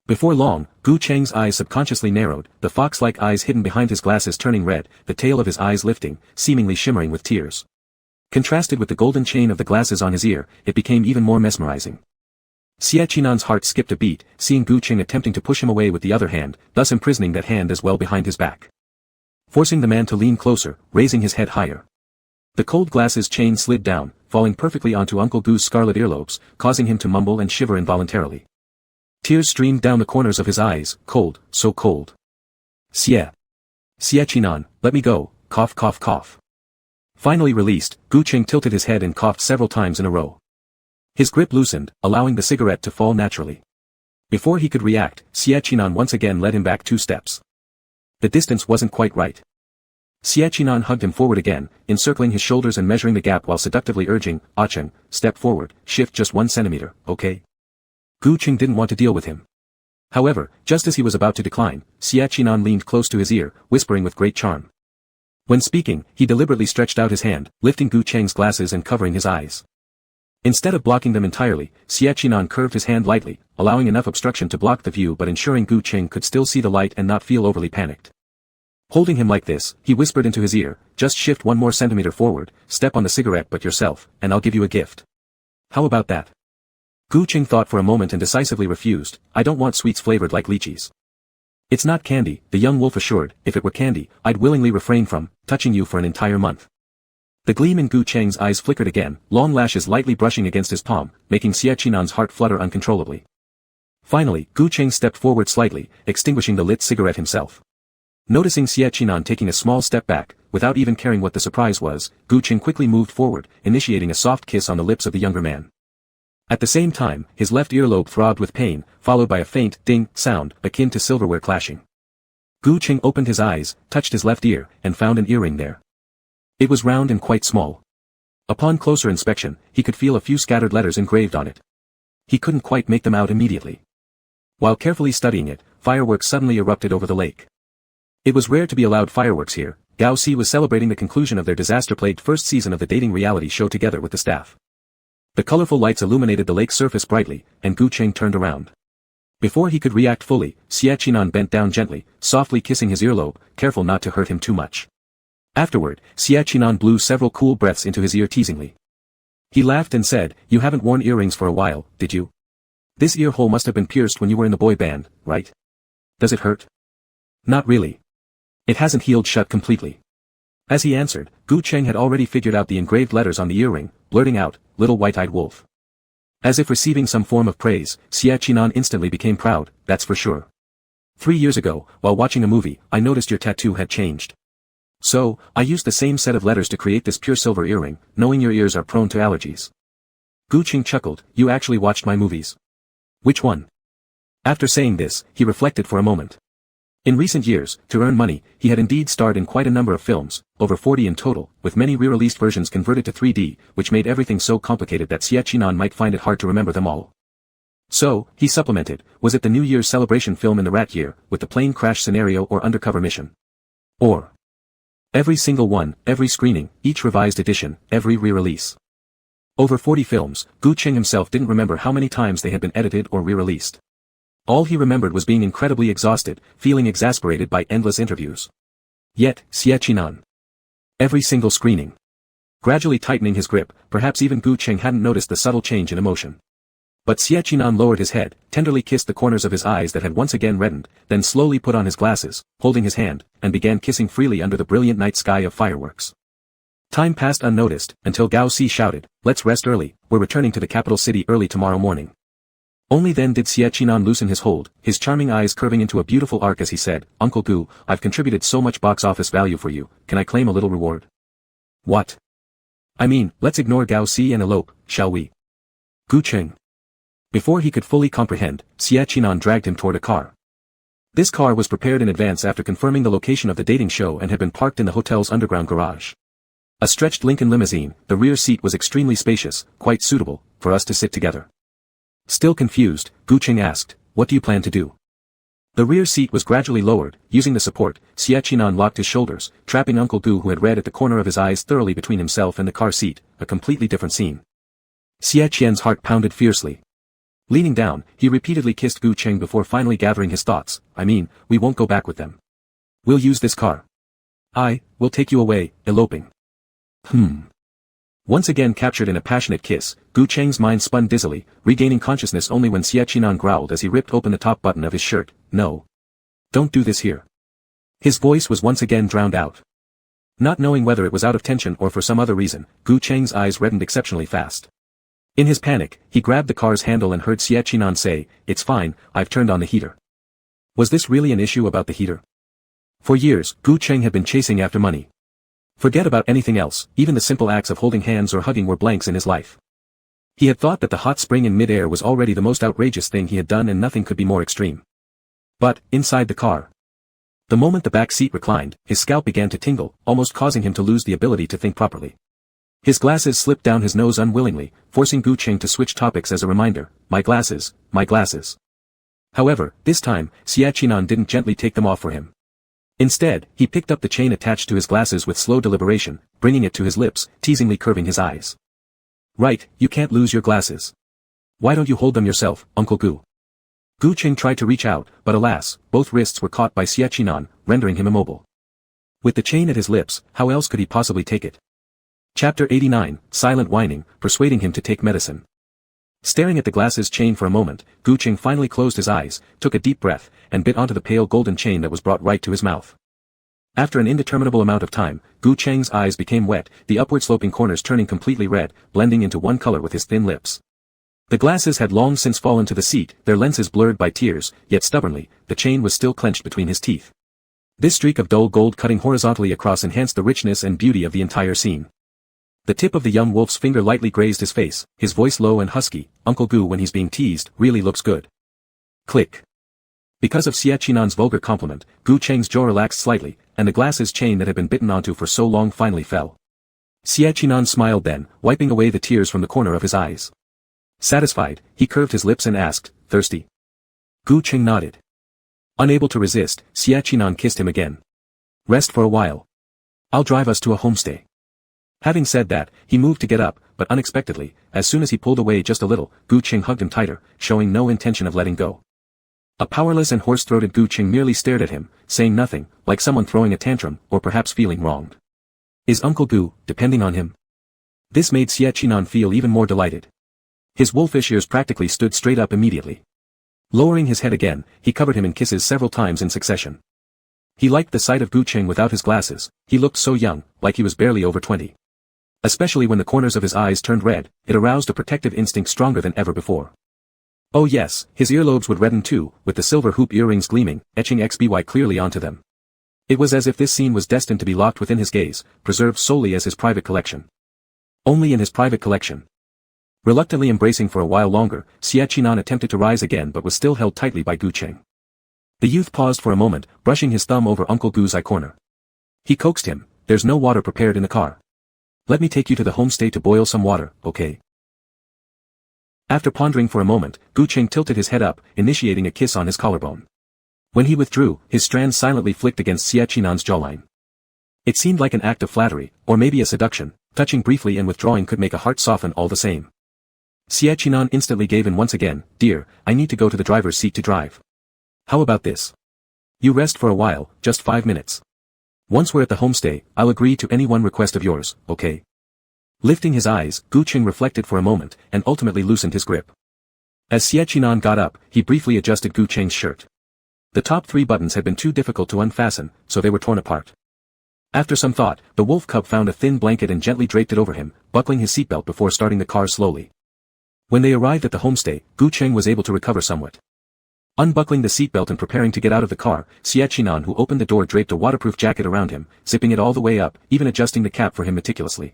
Before long, Gu Cheng's eyes subconsciously narrowed, the fox-like eyes hidden behind his glasses turning red, the tail of his eyes lifting, seemingly shimmering with tears. Contrasted with the golden chain of the glasses on his ear, it became even more mesmerizing. Xie Qinan's heart skipped a beat, seeing Gu Cheng attempting to push him away with the other hand, thus imprisoning that hand as well behind his back. Forcing the man to lean closer, raising his head higher. The cold glasses chain slid down, falling perfectly onto Uncle Gu's scarlet earlobes, causing him to mumble and shiver involuntarily. Tears streamed down the corners of his eyes, cold, so cold. Xie Qinan, let me go, cough cough cough. Finally released, Gu Cheng tilted his head and coughed several times in a row. His grip loosened, allowing the cigarette to fall naturally. Before he could react, Xie Qinan once again led him back 2 steps. The distance wasn't quite right. Xie Qinan hugged him forward again, encircling his shoulders and measuring the gap while seductively urging, "Ah Cheng, step forward, shift just 1 centimeter, okay?" Gu Cheng didn't want to deal with him. However, just as he was about to decline, Xie Qinan leaned close to his ear, whispering with great charm. When speaking, he deliberately stretched out his hand, lifting Gu Cheng's glasses and covering his eyes. Instead of blocking them entirely, Xie Qinan curved his hand lightly, allowing enough obstruction to block the view but ensuring Gu Cheng could still see the light and not feel overly panicked. Holding him like this, he whispered into his ear, "Just shift 1 more centimeter forward, step on the cigarette but yourself, and I'll give you a gift. How about that?" Gu Cheng thought for a moment and decisively refused, "I don't want sweets flavored like lychees." "It's not candy," the young wolf assured, "if it were candy, I'd willingly refrain from touching you for an entire month." The gleam in Gu Cheng's eyes flickered again, long lashes lightly brushing against his palm, making Xie Qinan's heart flutter uncontrollably. Finally, Gu Cheng stepped forward slightly, extinguishing the lit cigarette himself. Noticing Xie Qinan taking a small step back, without even caring what the surprise was, Gu Cheng quickly moved forward, initiating a soft kiss on the lips of the younger man. At the same time, his left earlobe throbbed with pain, followed by a faint ding sound, akin to silverware clashing. Gu Cheng opened his eyes, touched his left ear, and found an earring there. It was round and quite small. Upon closer inspection, he could feel a few scattered letters engraved on it. He couldn't quite make them out immediately. While carefully studying it, fireworks suddenly erupted over the lake. It was rare to be allowed fireworks here. Gao Si was celebrating the conclusion of their disaster-plagued first season of the dating reality show together with the staff. The colorful lights illuminated the lake's surface brightly, and Gu Cheng turned around. Before he could react fully, Xie Qinan bent down gently, softly kissing his earlobe, careful not to hurt him too much. Afterward, Xie Qinan blew several cool breaths into his ear teasingly. He laughed and said, "You haven't worn earrings for a while, did you? This ear hole must have been pierced when you were in the boy band, right? Does it hurt?" "Not really. It hasn't healed shut completely." As he answered, Gu Cheng had already figured out the engraved letters on the earring, blurting out, "Little white-eyed wolf." As if receiving some form of praise, Xie Qinan instantly became proud, "That's for sure. 3 years ago, while watching a movie, I noticed your tattoo had changed. So, I used the same set of letters to create this pure silver earring, knowing your ears are prone to allergies." Gu Cheng chuckled, "You actually watched my movies? Which one?" After saying this, he reflected for a moment. In recent years, to earn money, he had indeed starred in quite a number of films, over 40 in total, with many re-released versions converted to 3D, which made everything so complicated that Xie Qinan might find it hard to remember them all. So, he supplemented, was it the New Year's celebration film in the rat year, with the plane crash scenario or undercover mission? Or every single one, every screening, each revised edition, every re-release. Over 40 films, Gu Cheng himself didn't remember how many times they had been edited or re-released. All he remembered was being incredibly exhausted, feeling exasperated by endless interviews. Yet, Xie Qinan. Every single screening. Gradually tightening his grip, perhaps even Gu Cheng hadn't noticed the subtle change in emotion. But Xie Qinan lowered his head, tenderly kissed the corners of his eyes that had once again reddened, then slowly put on his glasses, holding his hand, and began kissing freely under the brilliant night sky of fireworks. Time passed unnoticed, until Gao Si shouted, "Let's rest early, we're returning to the capital city early tomorrow morning." Only then did Xie Qinan loosen his hold, his charming eyes curving into a beautiful arc as he said, "Uncle Gu, I've contributed so much box office value for you, can I claim a little reward?" "What?" "I mean, let's ignore Gao Si and elope, shall we?" Gu Cheng. Before he could fully comprehend, Xie Qinan dragged him toward a car. This car was prepared in advance after confirming the location of the dating show and had been parked in the hotel's underground garage. A stretched Lincoln limousine, the rear seat was extremely spacious, quite suitable, for us to sit together. Still confused, Gu Cheng asked, "What do you plan to do?" The rear seat was gradually lowered, using the support, Xie Qinan locked his shoulders, trapping Uncle Gu who had read at the corner of his eyes thoroughly between himself and the car seat, a completely different scene. Xie Qian's heart pounded fiercely. Leaning down, he repeatedly kissed Gu Cheng before finally gathering his thoughts. I mean, we won't go back with them. We'll use this car. We'll take you away, eloping. Once again captured in a passionate kiss, Gu Cheng's mind spun dizzily, regaining consciousness only when Xie Qian growled as he ripped open the top button of his shirt. No. Don't do this here. His voice was once again drowned out. Not knowing whether it was out of tension or for some other reason, Gu Cheng's eyes reddened exceptionally fast. In his panic, he grabbed the car's handle and heard Xie Qian say, "It's fine, I've turned on the heater." Was this really an issue about the heater? For years, Gu Cheng had been chasing after money. Forget about anything else, even the simple acts of holding hands or hugging were blanks in his life. He had thought that the hot spring in mid-air was already the most outrageous thing he had done and nothing could be more extreme. But, inside the car. The moment the back seat reclined, his scalp began to tingle, almost causing him to lose the ability to think properly. His glasses slipped down his nose unwillingly, forcing Gu Cheng to switch topics as a reminder, my glasses, my glasses. However, this time, Xie Qian didn't gently take them off for him. Instead, he picked up the chain attached to his glasses with slow deliberation, bringing it to his lips, teasingly curving his eyes. Right, you can't lose your glasses. Why don't you hold them yourself, Uncle Gu? Gu Cheng tried to reach out, but alas, both wrists were caught by Xie Qian, rendering him immobile. With the chain at his lips, how else could he possibly take it? Chapter 89, Silent Whining, persuading him to take medicine. Staring at the glasses chain for a moment, Gu Cheng finally closed his eyes, took a deep breath, and bit onto the pale golden chain that was brought right to his mouth. After an indeterminable amount of time, Gu Cheng's eyes became wet, the upward-sloping corners turning completely red, blending into one color with his thin lips. The glasses had long since fallen to the seat, their lenses blurred by tears, yet stubbornly, the chain was still clenched between his teeth. This streak of dull gold cutting horizontally across enhanced the richness and beauty of the entire scene. The tip of the young wolf's finger lightly grazed his face, his voice low and husky, Uncle Gu when he's being teased, really looks good. Click. Because of Xie Qian's vulgar compliment, Gu Cheng's jaw relaxed slightly, and the glasses chain that had been bitten onto for so long finally fell. Xie Qian smiled then, wiping away the tears from the corner of his eyes. Satisfied, he curved his lips and asked, thirsty? Gu Cheng nodded. Unable to resist, Xie Qian kissed him again. Rest for a while. I'll drive us to a homestay. Having said that, he moved to get up, but unexpectedly, as soon as he pulled away just a little, Gu Cheng hugged him tighter, showing no intention of letting go. A powerless and hoarse-throated Gu Cheng merely stared at him, saying nothing, like someone throwing a tantrum, or perhaps feeling wronged. Is Uncle Gu depending on him? This made Xie Qian feel even more delighted. His wolfish ears practically stood straight up immediately. Lowering his head again, he covered him in kisses several times in succession. He liked the sight of Gu Cheng without his glasses, he looked so young, like he was barely over 20. Especially when the corners of his eyes turned red, it aroused a protective instinct stronger than ever before. Oh yes, his earlobes would redden too, with the silver hoop earrings gleaming, etching XBY clearly onto them. It was as if this scene was destined to be locked within his gaze, preserved solely as his private collection. Only in his private collection. Reluctantly embracing for a while longer, Xie Qian attempted to rise again but was still held tightly by Gu Cheng. The youth paused for a moment, brushing his thumb over Uncle Gu's eye corner. He coaxed him, there's no water prepared in the car. Let me take you to the homestay to boil some water, okay? After pondering for a moment, Gu Cheng tilted his head up, initiating a kiss on his collarbone. When he withdrew, his strands silently flicked against Xie Qian's jawline. It seemed like an act of flattery, or maybe a seduction, touching briefly and withdrawing could make a heart soften all the same. Xie Qian instantly gave in once again, dear, I need to go to the driver's seat to drive. How about this? You rest for a while, just 5 minutes. Once we're at the homestay, I'll agree to any one request of yours, okay? Lifting his eyes, Gu Cheng reflected for a moment, and ultimately loosened his grip. As Xie Qian got up, he briefly adjusted Gu Cheng's shirt. The top 3 buttons had been too difficult to unfasten, so they were torn apart. After some thought, the wolf cub found a thin blanket and gently draped it over him, buckling his seatbelt before starting the car slowly. When they arrived at the homestay, Gu Cheng was able to recover somewhat. Unbuckling the seatbelt and preparing to get out of the car, Xie Qian who opened the door draped a waterproof jacket around him, zipping it all the way up, even adjusting the cap for him meticulously.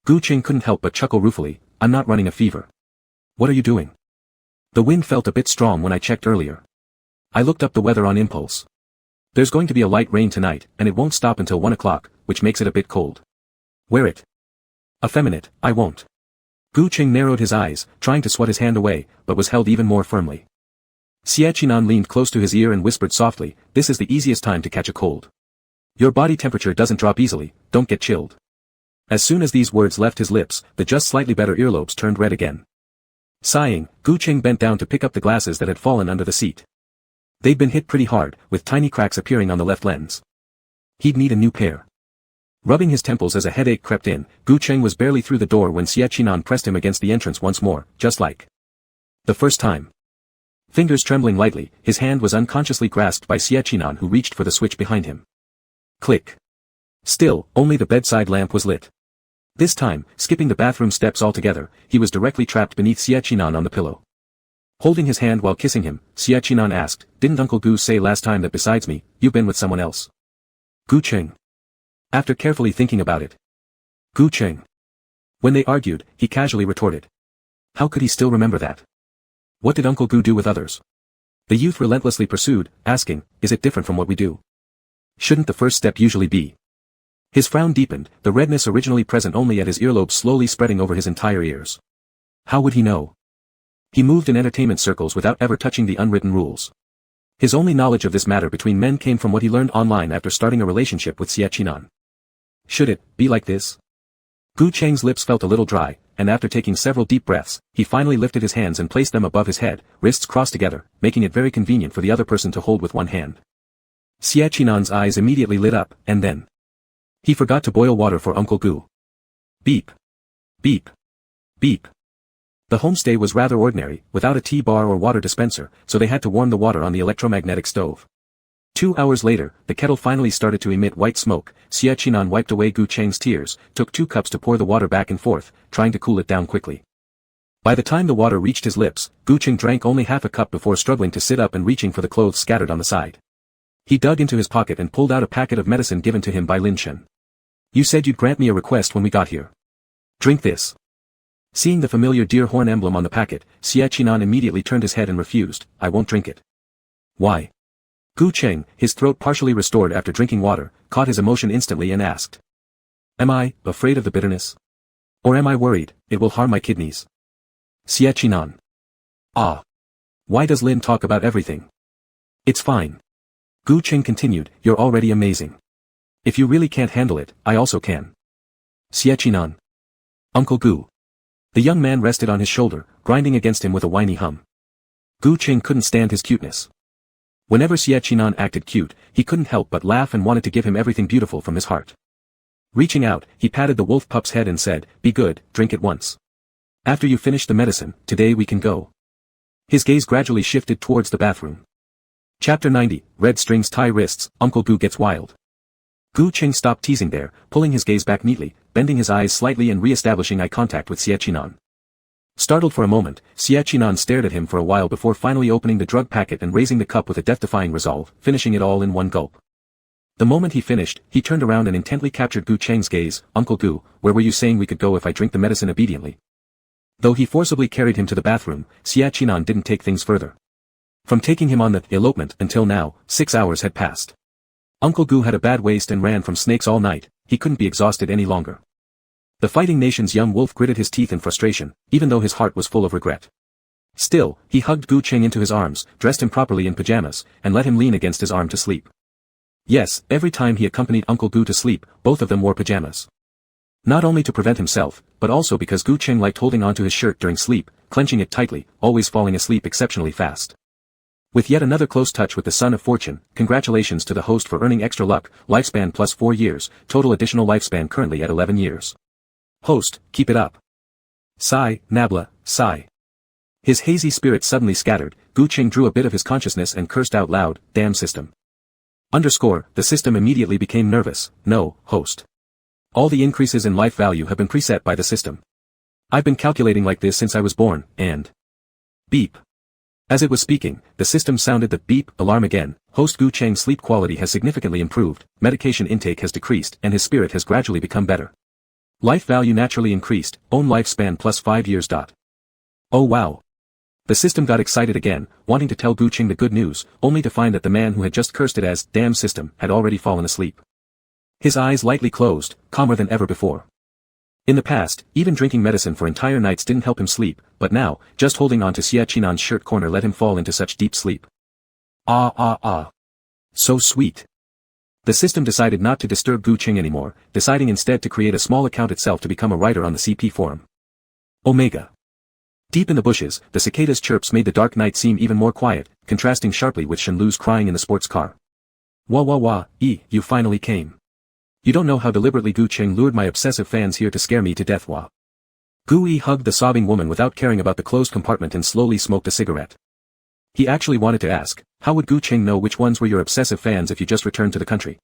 Gu Cheng couldn't help but chuckle ruefully, I'm not running a fever. What are you doing? The wind felt a bit strong when I checked earlier. I looked up the weather on impulse. There's going to be a light rain tonight, and it won't stop until 1 o'clock, which makes it a bit cold. Wear it. Effeminate, I won't. Gu Cheng narrowed his eyes, trying to swat his hand away, but was held even more firmly. Xie Qian leaned close to his ear and whispered softly, this is the easiest time to catch a cold. Your body temperature doesn't drop easily, don't get chilled. As soon as these words left his lips, the just slightly better earlobes turned red again. Sighing, Gu Cheng bent down to pick up the glasses that had fallen under the seat. They'd been hit pretty hard, with tiny cracks appearing on the left lens. He'd need a new pair. Rubbing his temples as a headache crept in, Gu Cheng was barely through the door when Xie Qinan pressed him against the entrance once more, just like the first time. Fingers trembling lightly, his hand was unconsciously grasped by Xie Qinan, who reached for the switch behind him. Click. Still, only the bedside lamp was lit. This time, skipping the bathroom steps altogether, he was directly trapped beneath Xie Qinan on the pillow. Holding his hand while kissing him, Xie Qinan asked, "Didn't Uncle Gu say last time that besides me, you've been with someone else?" Gu Cheng. After carefully thinking about it. Gu Cheng. When they argued, he casually retorted. How could he still remember that? What did Uncle Gu do with others? The youth relentlessly pursued, asking, is it different from what we do? Shouldn't the first step usually be? His frown deepened, the redness originally present only at his earlobe slowly spreading over his entire ears. How would he know? He moved in entertainment circles without ever touching the unwritten rules. His only knowledge of this matter between men came from what he learned online after starting a relationship with Xie Qinan. Should it be like this? Gu Cheng's lips felt a little dry, and after taking several deep breaths, he finally lifted his hands and placed them above his head, wrists crossed together, making it very convenient for the other person to hold with one hand. Xie Qinan's eyes immediately lit up, and then he forgot to boil water for Uncle Gu. Beep. Beep. Beep. The homestay was rather ordinary, without a tea bar or water dispenser, so they had to warm the water on the electromagnetic stove. 2 hours later, the kettle finally started to emit white smoke. Xie Qinan wiped away Gu Cheng's tears, took 2 cups to pour the water back and forth, trying to cool it down quickly. By the time the water reached his lips, Gu Cheng drank only half a cup before struggling to sit up and reaching for the clothes scattered on the side. He dug into his pocket and pulled out a packet of medicine given to him by Lin Shen. You said you'd grant me a request when we got here. Drink this. Seeing the familiar deer horn emblem on the packet, Xie Qinan immediately turned his head and refused, I won't drink it. Why? Gu Cheng, his throat partially restored after drinking water, caught his emotion instantly and asked. Am I afraid of the bitterness? Or am I worried it will harm my kidneys? Xie Qinan. Ah. Why does Lin talk about everything? It's fine. Gu Cheng continued, you're already amazing. If you really can't handle it, I also can. Xie Qinan. Uncle Gu. The young man rested on his shoulder, grinding against him with a whiny hum. Gu Cheng couldn't stand his cuteness. Whenever Xie Qinan acted cute, he couldn't help but laugh and wanted to give him everything beautiful from his heart. Reaching out, he patted the wolf pup's head and said, be good, drink it once. After you finish the medicine, today we can go. His gaze gradually shifted towards the bathroom. Chapter 90, Red Strings Tie Wrists, Uncle Gu Gets Wild. Gu Cheng stopped teasing there, pulling his gaze back neatly, bending his eyes slightly and re-establishing eye contact with Xie Qinan. Startled for a moment, Xie Qinan stared at him for a while before finally opening the drug packet and raising the cup with a death-defying resolve, finishing it all in one gulp. The moment he finished, he turned around and intently captured Gu Cheng's gaze. Uncle Gu, where were you saying we could go if I drink the medicine obediently? Though he forcibly carried him to the bathroom, Xie Qinan didn't take things further. From taking him on the elopement until now, 6 hours had passed. Uncle Gu had a bad waist and ran from snakes all night, he couldn't be exhausted any longer. The fighting nation's young wolf gritted his teeth in frustration, even though his heart was full of regret. Still, he hugged Gu Cheng into his arms, dressed him properly in pajamas, and let him lean against his arm to sleep. Yes, every time he accompanied Uncle Gu to sleep, both of them wore pajamas. Not only to prevent himself, but also because Gu Cheng liked holding onto his shirt during sleep, clenching it tightly, always falling asleep exceptionally fast. With yet another close touch with the Son of Fortune, congratulations to the host for earning extra luck, lifespan plus 4 years, total additional lifespan currently at 11 years. Host, keep it up. Sigh, Nabla, sigh. His hazy spirit suddenly scattered, Gu Cheng drew a bit of his consciousness and cursed out loud, damn system. The system immediately became nervous, no, host. All the increases in life value have been preset by the system. I've been calculating like this since I was born, and... Beep. As it was speaking, the system sounded the beep alarm again. Host Gu Cheng's sleep quality has significantly improved, medication intake has decreased and his spirit has gradually become better. Life value naturally increased, own lifespan plus 5 years. Oh wow. The system got excited again, wanting to tell Gu Cheng the good news, only to find that the man who had just cursed it as damn system had already fallen asleep. His eyes lightly closed, calmer than ever before. In the past, even drinking medicine for entire nights didn't help him sleep, but now, just holding on to Xie Qinan's shirt corner let him fall into such deep sleep. Ah. So sweet. The system decided not to disturb Gu Qing anymore, deciding instead to create a small account itself to become a writer on the CP forum. Omega. Deep in the bushes, the cicadas' chirps made the dark night seem even more quiet, contrasting sharply with Shenlu's crying in the sports car. Wah wah wah, you finally came. You don't know how deliberately Gu Qing lured my obsessive fans here to scare me to death. Wah. Gu hugged the sobbing woman without caring about the closed compartment and slowly smoked a cigarette. He actually wanted to ask, how would Gu Qing know which ones were your obsessive fans if you just returned to the country?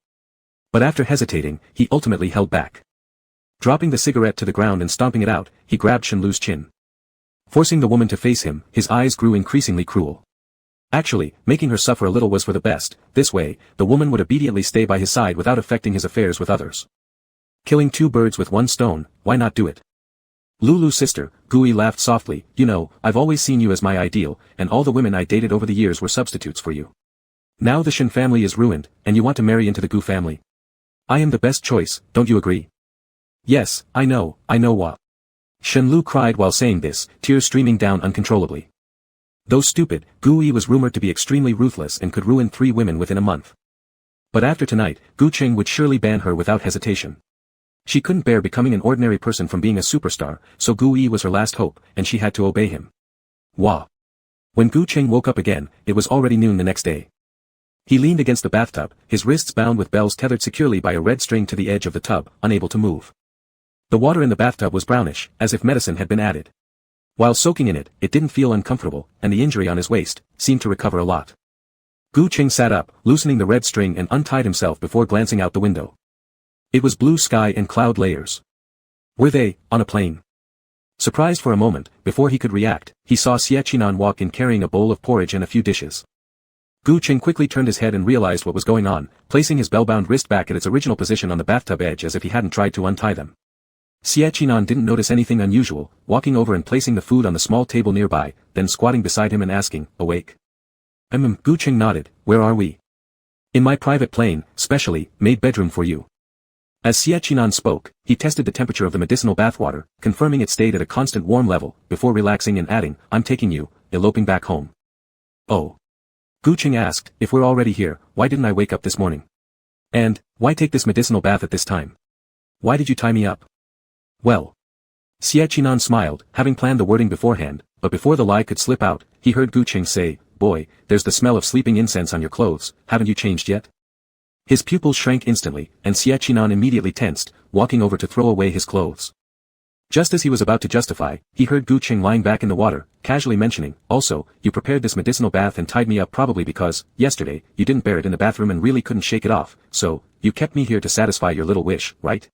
But after hesitating, he ultimately held back. Dropping the cigarette to the ground and stomping it out, he grabbed Shenlu's chin. Forcing the woman to face him, his eyes grew increasingly cruel. Actually, making her suffer a little was for the best. This way, the woman would obediently stay by his side without affecting his affairs with others. Killing two birds with one stone, why not do it? Lulu's sister, Gui laughed softly, you know, I've always seen you as my ideal, and all the women I dated over the years were substitutes for you. Now the Shen family is ruined, and you want to marry into the Gu family. I am the best choice, don't you agree? Yes, I know what. Shenlu cried while saying this, tears streaming down uncontrollably. Though stupid, Gu was rumored to be extremely ruthless and could ruin 3 women within a month. But after tonight, Gu Qing would surely ban her without hesitation. She couldn't bear becoming an ordinary person from being a superstar, so Gu was her last hope, and she had to obey him. Wah. When Gu Qing woke up again, it was already noon the next day. He leaned against the bathtub, his wrists bound with bells tethered securely by a red string to the edge of the tub, unable to move. The water in the bathtub was brownish, as if medicine had been added. While soaking in it, it didn't feel uncomfortable, and the injury on his waist seemed to recover a lot. Gu Qing sat up, loosening the red string and untied himself before glancing out the window. It was blue sky and cloud layers. Were they on a plane? Surprised for a moment, before he could react, he saw Xie Qinan walk in carrying a bowl of porridge and a few dishes. Gu Qing quickly turned his head and realized what was going on, placing his bell-bound wrist back at its original position on the bathtub edge as if he hadn't tried to untie them. Xie Qinan didn't notice anything unusual, walking over and placing the food on the small table nearby, then squatting beside him and asking, awake? Gu Qing nodded, where are we? In my private plane, specially made bedroom for you. As Xie Qinan spoke, he tested the temperature of the medicinal bathwater, confirming it stayed at a constant warm level, before relaxing and adding, I'm taking you, eloping back home. Oh. Gu Qing asked, if we're already here, why didn't I wake up this morning? And, why take this medicinal bath at this time? Why did you tie me up? Well. Xie Qinan smiled, having planned the wording beforehand, but before the lie could slip out, he heard Gu Qing say, boy, there's the smell of sleeping incense on your clothes, haven't you changed yet? His pupils shrank instantly, and Xie Qinan immediately tensed, walking over to throw away his clothes. Just as he was about to justify, he heard Gu Qing lying back in the water, casually mentioning, also, you prepared this medicinal bath and tied me up probably because, yesterday, you didn't bear it in the bathroom and really couldn't shake it off, so, you kept me here to satisfy your little wish, right?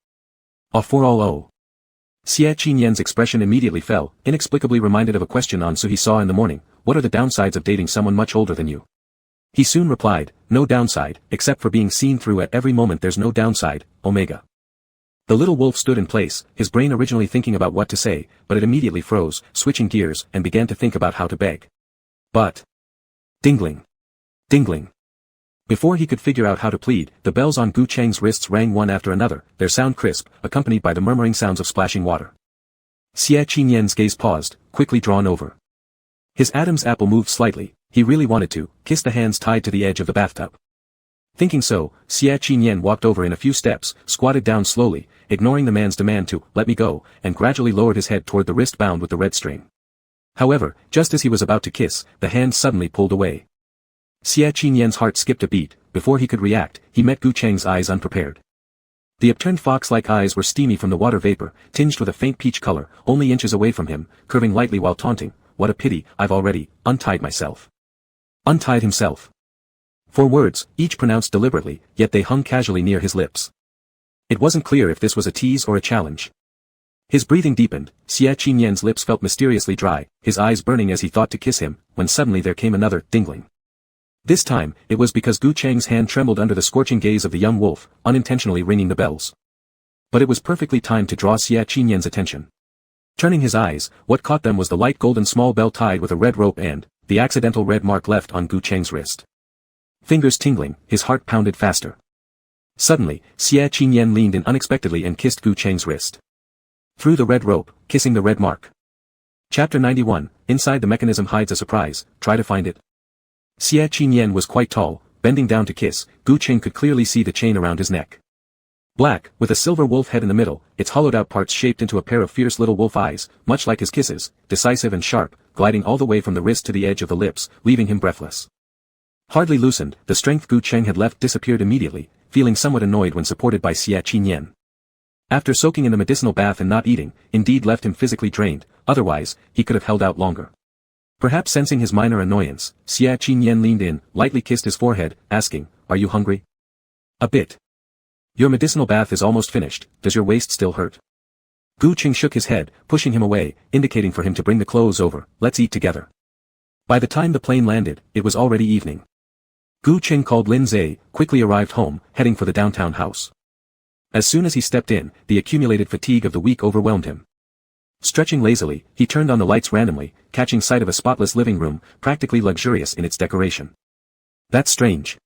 For all oh. Xie Qinyan's expression immediately fell, inexplicably reminded of a question Ansu he saw in the morning, what are the downsides of dating someone much older than you? He soon replied, no downside, except for being seen through at every moment there's no downside, Omega. The little wolf stood in place, his brain originally thinking about what to say, but it immediately froze, switching gears, and began to think about how to beg. But. Dingling. Dingling. Before he could figure out how to plead, the bells on Gu Cheng's wrists rang one after another, their sound crisp, accompanied by the murmuring sounds of splashing water. Xie Qinyan's gaze paused, quickly drawn over. His Adam's apple moved slightly, he really wanted to kiss the hands tied to the edge of the bathtub. Thinking so, Xie Qinyan walked over in a few steps, squatted down slowly, ignoring the man's demand to let me go, and gradually lowered his head toward the wrist bound with the red string. However, just as he was about to kiss, the hand suddenly pulled away. Xie Qinyan's heart skipped a beat. Before he could react, he met Gu Cheng's eyes unprepared. The upturned fox-like eyes were steamy from the water vapor, tinged with a faint peach color, only inches away from him, curving lightly while taunting, what a pity, I've already untied myself. Untied himself. 4 words, each pronounced deliberately, yet they hung casually near his lips. It wasn't clear if this was a tease or a challenge. His breathing deepened, Xie Qinyan's lips felt mysteriously dry, his eyes burning as he thought to kiss him, when suddenly there came another dingling. This time, it was because Gu Cheng's hand trembled under the scorching gaze of the young wolf, unintentionally ringing the bells. But it was perfectly timed to draw Xie Qinyan's attention. Turning his eyes, what caught them was the light golden small bell tied with a red rope and the accidental red mark left on Gu Cheng's wrist. Fingers tingling, his heart pounded faster. Suddenly, Xie Qinyan leaned in unexpectedly and kissed Gu Cheng's wrist. Through the red rope, kissing the red mark. Chapter 91, Inside the Mechanism Hides a Surprise, Try to Find It. Xie Qinyan was quite tall, bending down to kiss, Gu Qing could clearly see the chain around his neck. Black, with a silver wolf head in the middle, its hollowed-out parts shaped into a pair of fierce little wolf eyes, much like his kisses, decisive and sharp, gliding all the way from the wrist to the edge of the lips, leaving him breathless. Hardly loosened, the strength Gu Qing had left disappeared immediately, feeling somewhat annoyed when supported by Xie Qinyan. After soaking in the medicinal bath and not eating, indeed left him physically drained, otherwise, he could have held out longer. Perhaps sensing his minor annoyance, Xie Qinyan leaned in, lightly kissed his forehead, asking, "Are you hungry?" "A bit." "Your medicinal bath is almost finished, does your waist still hurt?" Gu Qing shook his head, pushing him away, indicating for him to bring the clothes over, "Let's eat together." By the time the plane landed, it was already evening. Gu Qing called Lin Zhe, quickly arrived home, heading for the downtown house. As soon as he stepped in, the accumulated fatigue of the week overwhelmed him. Stretching lazily, he turned on the lights randomly, catching sight of a spotless living room, practically luxurious in its decoration. That's strange.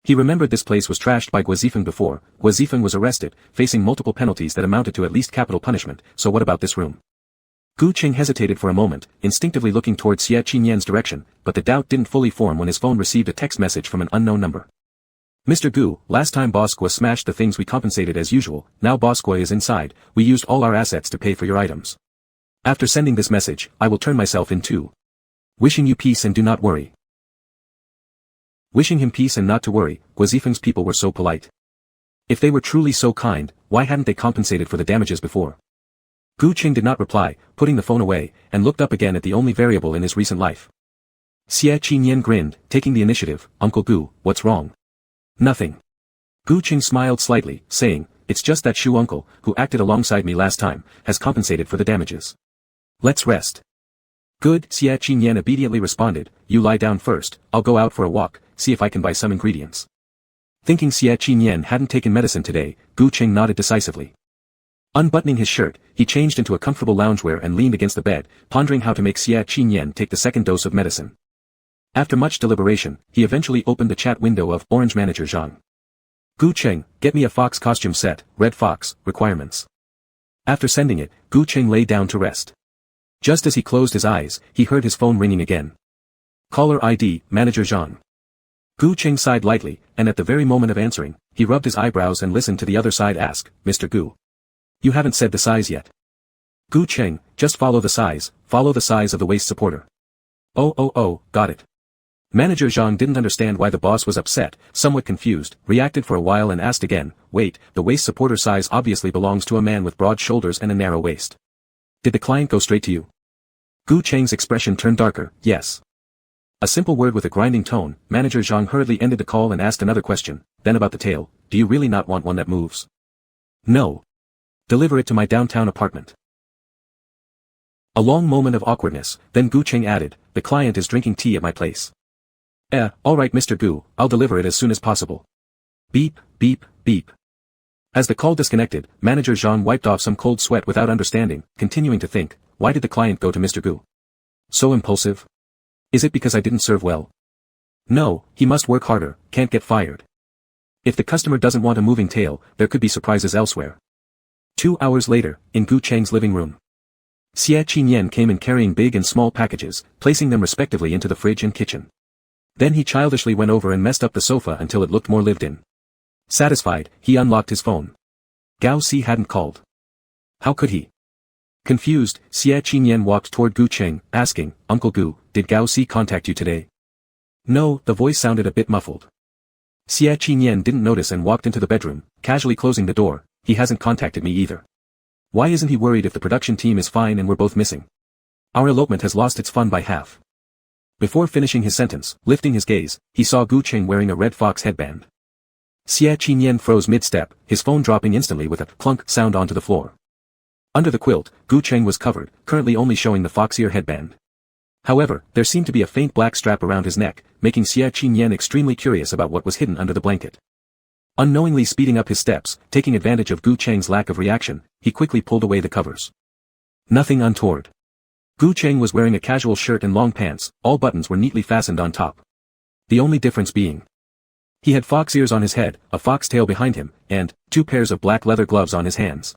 He remembered this place was trashed by Guozifeng before. Guozifeng was arrested, facing multiple penalties that amounted to at least capital punishment, so what about this room? Gu Qing hesitated for a moment, instinctively looking toward Xie Qinyan's direction, but the doubt didn't fully form when his phone received a text message from an unknown number. "Mr. Gu, last time Boss Guo smashed the things we compensated as usual, now Boss Guo is inside, we used all our assets to pay for your items. After sending this message, I will turn myself in too. Wishing you peace and do not worry." Wishing him peace and not to worry, Guozifeng's people were so polite. If they were truly so kind, why hadn't they compensated for the damages before? Gu Qing did not reply, putting the phone away, and looked up again at the only variable in his recent life. Xie Qinyan grinned, taking the initiative. "Uncle Gu, what's wrong?" "Nothing." Gu Qing smiled slightly, saying, "It's just that Shu uncle, who acted alongside me last time, has compensated for the damages. Let's rest." "Good," Xie Qinyan obediently responded, "You lie down first, I'll go out for a walk, see if I can buy some ingredients." Thinking Xie Qinyan hadn't taken medicine today, Gu Qing nodded decisively. Unbuttoning his shirt, he changed into a comfortable loungewear and leaned against the bed, pondering how to make Xie Qinyan take the second dose of medicine. After much deliberation, he eventually opened the chat window of Orange Manager Zhang. "Gu Qing, get me a fox costume set, red fox, requirements." After sending it, Gu Qing lay down to rest. Just as he closed his eyes, he heard his phone ringing again. Caller ID, Manager Zhang. Gu Qing sighed lightly, and at the very moment of answering, he rubbed his eyebrows and listened to the other side ask, "Mr. Gu. You haven't said the size yet." "Gu Qing, just follow the size of the waist supporter." Oh, got it." Manager Zhang didn't understand why the boss was upset, somewhat confused, reacted for a while and asked again, "Wait, the waist supporter size obviously belongs to a man with broad shoulders and a narrow waist. Did the client go straight to you?" Gu Qing's expression turned darker, "Yes." A simple word with a grinding tone, Manager Zhang hurriedly ended the call and asked another question, then about the tail, "Do you really not want one that moves?" "No. Deliver it to my downtown apartment." A long moment of awkwardness, then Gu Qing added, "The client is drinking tea at my place." Alright Mr. Gu, I'll deliver it as soon as possible." Beep, beep, beep. As the call disconnected, Manager Zhang wiped off some cold sweat without understanding, continuing to think, why did the client go to Mr. Gu? So impulsive? Is it because I didn't serve well? No, he must work harder, can't get fired. If the customer doesn't want a moving tail, there could be surprises elsewhere. 2 hours later, in Gu Cheng's living room. Xie Qinyan came in carrying big and small packages, placing them respectively into the fridge and kitchen. Then he childishly went over and messed up the sofa until it looked more lived in. Satisfied, he unlocked his phone. Gao Si hadn't called. How could he? Confused, Xie Qinyan walked toward Gu Cheng, asking, "Uncle Gu, did Gao Si contact you today?" No, the voice sounded a bit muffled. Xie Qinyan didn't notice and walked into the bedroom, casually closing the door. He hasn't contacted me either. Why isn't he worried if the production team is fine and we're both missing? Our elopement has lost its fun by half. Before finishing his sentence, lifting his gaze, he saw Gu Cheng wearing a red fox headband. Xie Qinyan froze mid-step, his phone dropping instantly with a clunk sound onto the floor. Under the quilt, Gu Cheng was covered, currently only showing the fox ear headband. However, there seemed to be a faint black strap around his neck, making Xie Qinyan extremely curious about what was hidden under the blanket. Unknowingly speeding up his steps, taking advantage of Gu Cheng's lack of reaction, he quickly pulled away the covers. Nothing untoward. Gu Cheng was wearing a casual shirt and long pants, all buttons were neatly fastened on top. The only difference being, he had fox ears on his head, a fox tail behind him, and 2 pairs of black leather gloves on his hands.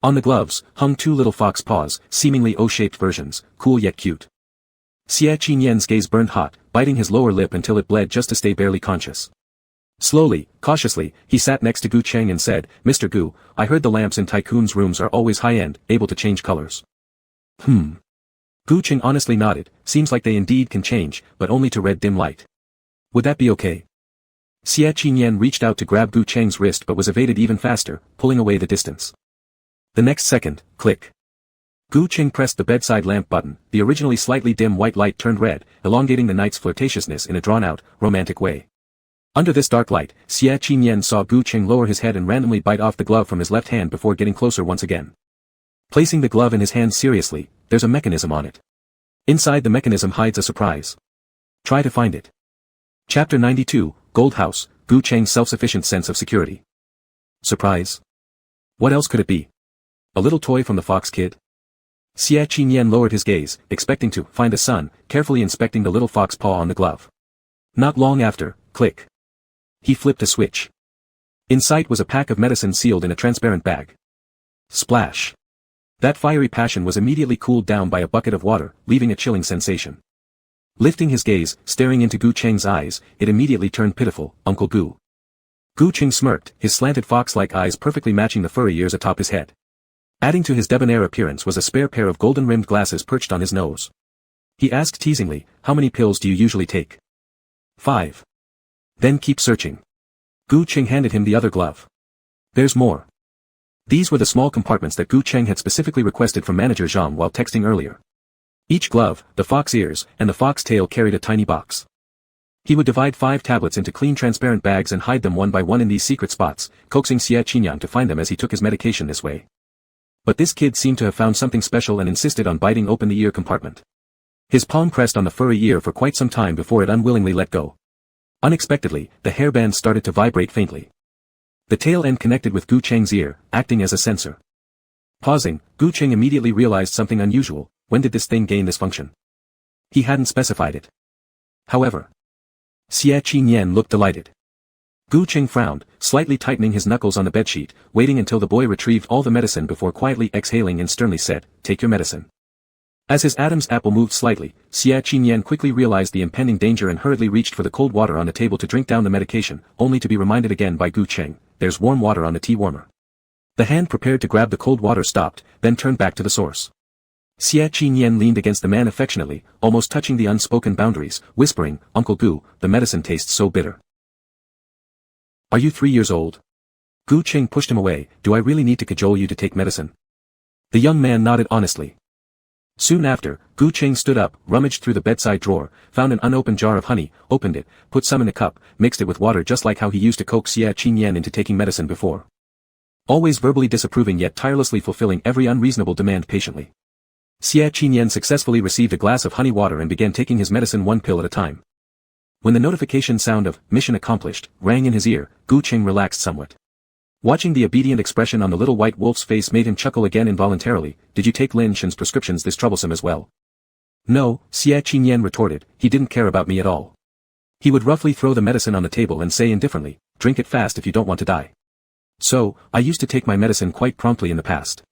On the gloves, hung 2 little fox paws, seemingly O-shaped versions, cool yet cute. Xie Qinyan's gaze burned hot, biting his lower lip until it bled just to stay barely conscious. Slowly, cautiously, he sat next to Gu Cheng and said, "Mr. Gu, I heard the lamps in Tycoon's rooms are always high-end, able to change colors." Gu Cheng honestly nodded. "Seems like they indeed can change, but only to red dim light. Would that be okay?" Xie Qinyan reached out to grab Gu Cheng's wrist but was evaded even faster, pulling away the distance. The next second, click. Gu Cheng pressed the bedside lamp button. The originally slightly dim white light turned red, elongating the night's flirtatiousness in a drawn-out, romantic way. Under this dark light, Xie Qinyan saw Gu Cheng lower his head and randomly bite off the glove from his left hand before getting closer once again. Placing the glove in his hand seriously, there's a mechanism on it. Inside the mechanism hides a surprise. Try to find it. Chapter 92, Gold House, Gu Cheng's self-sufficient sense of security. Surprise? What else could it be? A little toy from the Fox Kid? Xie Qinyan lowered his gaze, expecting to find a son, carefully inspecting the little fox paw on the glove. Not long after, click. He flipped a switch. In sight was a pack of medicine sealed in a transparent bag. Splash. That fiery passion was immediately cooled down by a bucket of water, leaving a chilling sensation. Lifting his gaze, staring into Gu Cheng's eyes, it immediately turned pitiful. "Uncle Gu." Gu Cheng smirked, his slanted fox-like eyes perfectly matching the furry ears atop his head. Adding to his debonair appearance was a spare pair of golden-rimmed glasses perched on his nose. He asked teasingly, "How many pills do you usually take?" 5. "Then keep searching." Gu Cheng handed him the other glove. "There's more." These were the small compartments that Gu Cheng had specifically requested from Manager Zhang while texting earlier. Each glove, the fox ears, and the fox tail carried a tiny box. He would divide 5 tablets into clean transparent bags and hide them one by one in these secret spots, coaxing Xie Qinyan to find them as he took his medication this way. But this kid seemed to have found something special and insisted on biting open the ear compartment. His palm pressed on the furry ear for quite some time before it unwillingly let go. Unexpectedly, the hairband started to vibrate faintly. The tail end connected with Gu Cheng's ear, acting as a sensor. Pausing, Gu Cheng immediately realized something unusual. When did this thing gain this function? He hadn't specified it. However, Xie Qinyan looked delighted. Gu Cheng frowned, slightly tightening his knuckles on the bedsheet, waiting until the boy retrieved all the medicine before quietly exhaling and sternly said, "Take your medicine." As his Adam's apple moved slightly, Xie Qinyan quickly realized the impending danger and hurriedly reached for the cold water on the table to drink down the medication, only to be reminded again by Gu Cheng, "There's warm water on the tea warmer." The hand prepared to grab the cold water stopped, then turned back to the source. Xie Qinyan leaned against the man affectionately, almost touching the unspoken boundaries, whispering, "Uncle Gu, the medicine tastes so bitter." "Are you 3 years old?" Gu Cheng pushed him away. "Do I really need to cajole you to take medicine?" The young man nodded honestly. Soon after, Gu Cheng stood up, rummaged through the bedside drawer, found an unopened jar of honey, opened it, put some in a cup, mixed it with water just like how he used to coax Xie Qinyan into taking medicine before. Always verbally disapproving yet tirelessly fulfilling every unreasonable demand patiently. Xie Qinyan successfully received a glass of honey water and began taking his medicine 1 pill at a time. When the notification sound of "mission accomplished" rang in his ear, Gu Cheng relaxed somewhat. Watching the obedient expression on the little white wolf's face made him chuckle again involuntarily. "Did you take Lin Shen's prescriptions this troublesome as well?" "No," Xie Qinyan retorted, "he didn't care about me at all. He would roughly throw the medicine on the table and say indifferently, 'Drink it fast if you don't want to die.' So, I used to take my medicine quite promptly in the past."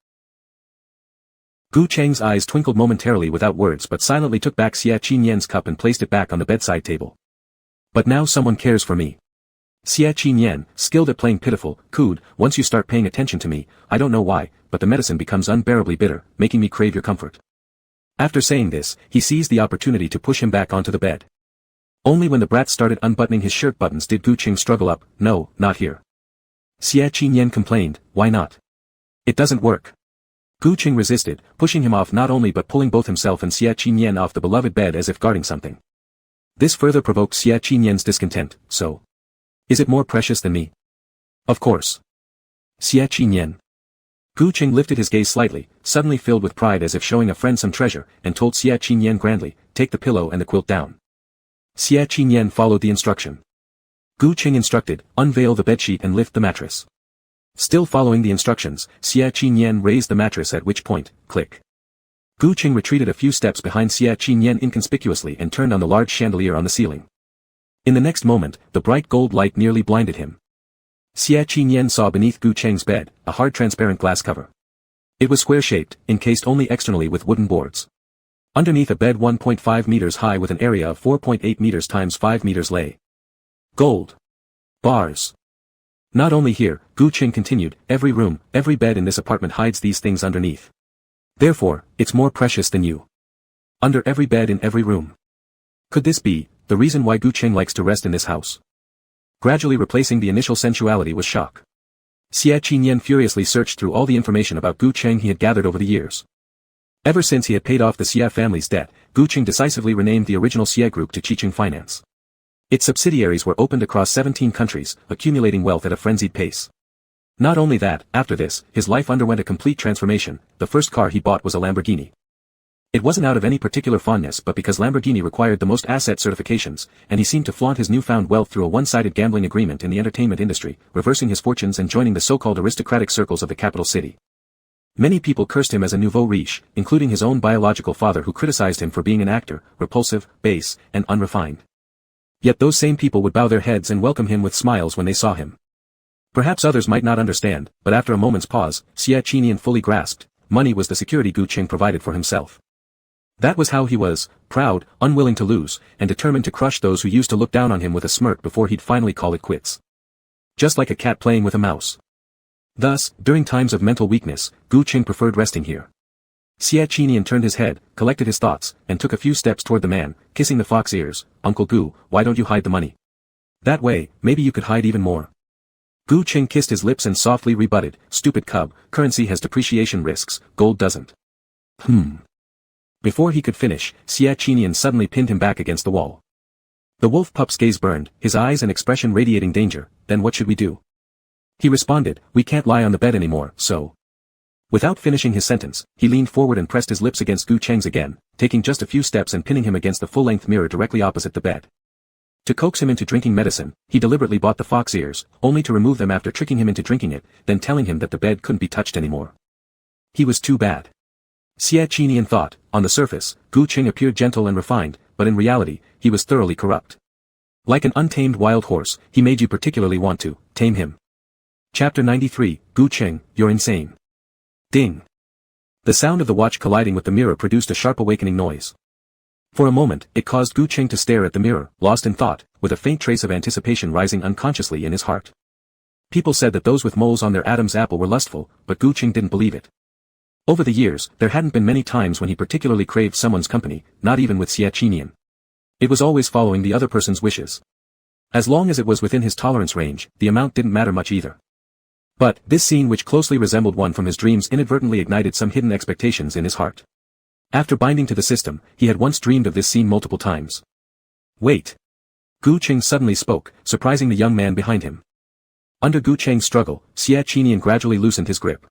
Gu Cheng's eyes twinkled momentarily without words but silently took back Xie Qinyan's cup and placed it back on the bedside table. "But now someone cares for me." Xie Qinyan, skilled at playing pitiful, cooed, "Once you start paying attention to me, I don't know why, but the medicine becomes unbearably bitter, making me crave your comfort." After saying this, he seized the opportunity to push him back onto the bed. Only when the brat started unbuttoning his shirt buttons did Gu Cheng struggle up. "No, not here." Xie Qinyan complained, "Why not? It doesn't work." Gu Cheng resisted, pushing him off not only but pulling both himself and Xie Qinyan off the beloved bed as if guarding something. This further provoked Xie Qinyan's discontent. "So? Is it more precious than me?" "Of course." "Xie Qinyan." Gu Cheng lifted his gaze slightly, suddenly filled with pride as if showing a friend some treasure, and told Xie Qinyan grandly, "Take the pillow and the quilt down." Xie Qinyan followed the instruction. Gu Cheng instructed, "Unveil the bedsheet and lift the mattress." Still following the instructions, Xie Qinyan raised the mattress at which point, click. Gu Cheng retreated a few steps behind Xie Qinyan inconspicuously and turned on the large chandelier on the ceiling. In the next moment, the bright gold light nearly blinded him. Xie Qinyan saw beneath Gu Cheng's bed, a hard transparent glass cover. It was square-shaped, encased only externally with wooden boards. Underneath a bed 1.5 meters high with an area of 4.8 meters times 5 meters lay gold bars. Not only here, Gu Qing continued, every room, every bed in this apartment hides these things underneath. Therefore, it's more precious than you. Under every bed in every room. Could this be the reason why Gu Qing likes to rest in this house? Gradually replacing the initial sensuality was shock. Xie Qinyan furiously searched through all the information about Gu Qing he had gathered over the years. Ever since he had paid off the Xie family's debt, Gu Qing decisively renamed the original Xie group to Qiqing Finance. Its subsidiaries were opened across 17 countries, accumulating wealth at a frenzied pace. Not only that, after this, his life underwent a complete transformation. The first car he bought was a Lamborghini. It wasn't out of any particular fondness but because Lamborghini required the most asset certifications, and he seemed to flaunt his newfound wealth through a one-sided gambling agreement in the entertainment industry, reversing his fortunes and joining the so-called aristocratic circles of the capital city. Many people cursed him as a nouveau riche, including his own biological father who criticized him for being an actor, repulsive, base, and unrefined. Yet those same people would bow their heads and welcome him with smiles when they saw him. Perhaps others might not understand, but after a moment's pause, Xie Qinyan fully grasped, money was the security Gu Qing provided for himself. That was how he was, proud, unwilling to lose, and determined to crush those who used to look down on him with a smirk before he'd finally call it quits. Just like a cat playing with a mouse. Thus, during times of mental weakness, Gu Qing preferred resting here. Xie Qinyan turned his head, collected his thoughts, and took a few steps toward the man, kissing the fox ears. Uncle Gu, why don't you hide the money? That way, maybe you could hide even more. Gu Qing kissed his lips and softly rebutted, stupid cub, currency has depreciation risks, gold doesn't. Before he could finish, Xie Qinyan suddenly pinned him back against the wall. The wolf pup's gaze burned, his eyes and expression radiating danger. Then what should we do? He responded, we can't lie on the bed anymore, so. Without finishing his sentence, he leaned forward and pressed his lips against Gu Qing's again, taking just a few steps and pinning him against the full-length mirror directly opposite the bed. To coax him into drinking medicine, he deliberately bought the fox ears, only to remove them after tricking him into drinking it, then telling him that the bed couldn't be touched anymore. He was too bad. Xie Qinyan thought, on the surface, Gu Qing appeared gentle and refined, but in reality, he was thoroughly corrupt. Like an untamed wild horse, he made you particularly want to tame him. Chapter 93, Gu Qing, you're insane. Ding. The sound of the watch colliding with the mirror produced a sharp awakening noise. For a moment, it caused Gu Qing to stare at the mirror, lost in thought, with a faint trace of anticipation rising unconsciously in his heart. People said that those with moles on their Adam's apple were lustful, but Gu Qing didn't believe it. Over the years, there hadn't been many times when he particularly craved someone's company, not even with Xie Qinyan. It was always following the other person's wishes. As long as it was within his tolerance range, the amount didn't matter much either. But, this scene which closely resembled one from his dreams inadvertently ignited some hidden expectations in his heart. After binding to the system, he had once dreamed of this scene multiple times. Wait. Gu Qing suddenly spoke, surprising the young man behind him. Under Gu Qing's struggle, Xie Qinyan gradually loosened his grip.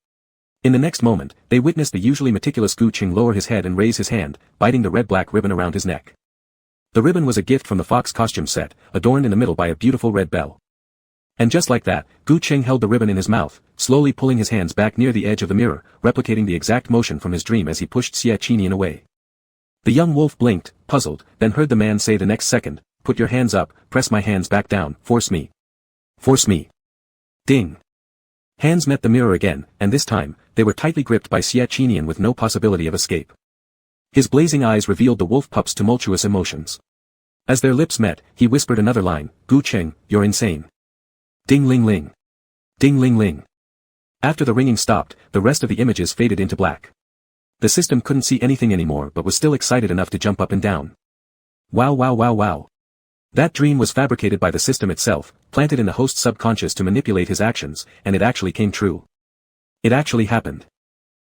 In the next moment, they witnessed the usually meticulous Gu Qing lower his head and raise his hand, biting the red-black ribbon around his neck. The ribbon was a gift from the fox costume set, adorned in the middle by a beautiful red bell. And just like that, Gu Qing held the ribbon in his mouth, slowly pulling his hands back near the edge of the mirror, replicating the exact motion from his dream as he pushed Xie Qinyan away. The young wolf blinked, puzzled, then heard the man say the next second, put your hands up, press my hands back down, force me. Force me. Ding. Hands met the mirror again, and this time, they were tightly gripped by Xie Qinyan with no possibility of escape. His blazing eyes revealed the wolf pup's tumultuous emotions. As their lips met, he whispered another line, Gu Qing, you're insane. Ding ling ling. Ding ling ling. After the ringing stopped, the rest of the images faded into black. The system couldn't see anything anymore but was still excited enough to jump up and down. Wow wow wow wow. That dream was fabricated by the system itself, planted in the host's subconscious to manipulate his actions, and it actually came true. It actually happened.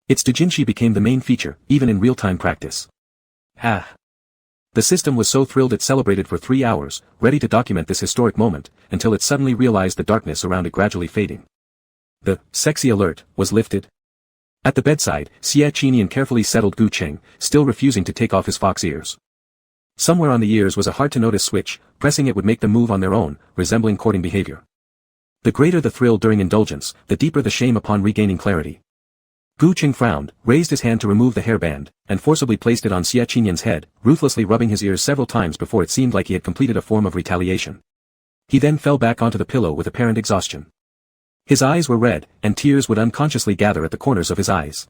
Its doujinshi became the main feature, even in real-time practice. Ah. The system was so thrilled it celebrated for 3 hours, ready to document this historic moment, until it suddenly realized the darkness around it gradually fading. The sexy alert was lifted. At the bedside, Xie Qinyan carefully settled Gu Qing, still refusing to take off his fox ears. Somewhere on the ears was a hard-to-notice switch, pressing it would make them move on their own, resembling courting behavior. The greater the thrill during indulgence, the deeper the shame upon regaining clarity. Gu Qing frowned, raised his hand to remove the hairband, and forcibly placed it on Xie Qinyan's head, ruthlessly rubbing his ears several times before it seemed like he had completed a form of retaliation. He then fell back onto the pillow with apparent exhaustion. His eyes were red, and tears would unconsciously gather at the corners of his eyes.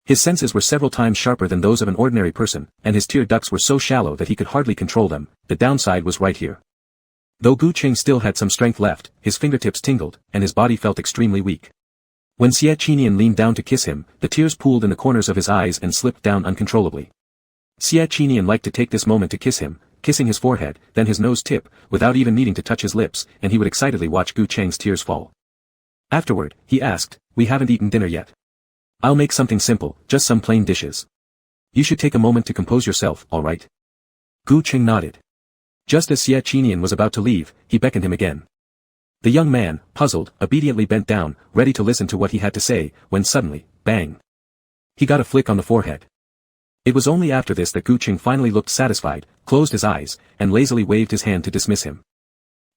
His senses were several times sharper than those of an ordinary person, and his tear ducts were so shallow that he could hardly control them. The downside was right here. Though Gu Qing still had some strength left, his fingertips tingled, and his body felt extremely weak. When Xie Qinian leaned down to kiss him, the tears pooled in the corners of his eyes and slipped down uncontrollably. Xie Qinian liked to take this moment to kiss him, kissing his forehead, then his nose tip, without even needing to touch his lips, and he would excitedly watch Gu Cheng's tears fall. Afterward, he asked, "We haven't eaten dinner yet. I'll make something simple, just some plain dishes. You should take a moment to compose yourself, all right?" Gu Cheng nodded. Just as Xie Qinian was about to leave, he beckoned him again. The young man, puzzled, obediently bent down, ready to listen to what he had to say, when suddenly, bang! He got a flick on the forehead. It was only after this that Gu Cheng finally looked satisfied, closed his eyes, and lazily waved his hand to dismiss him.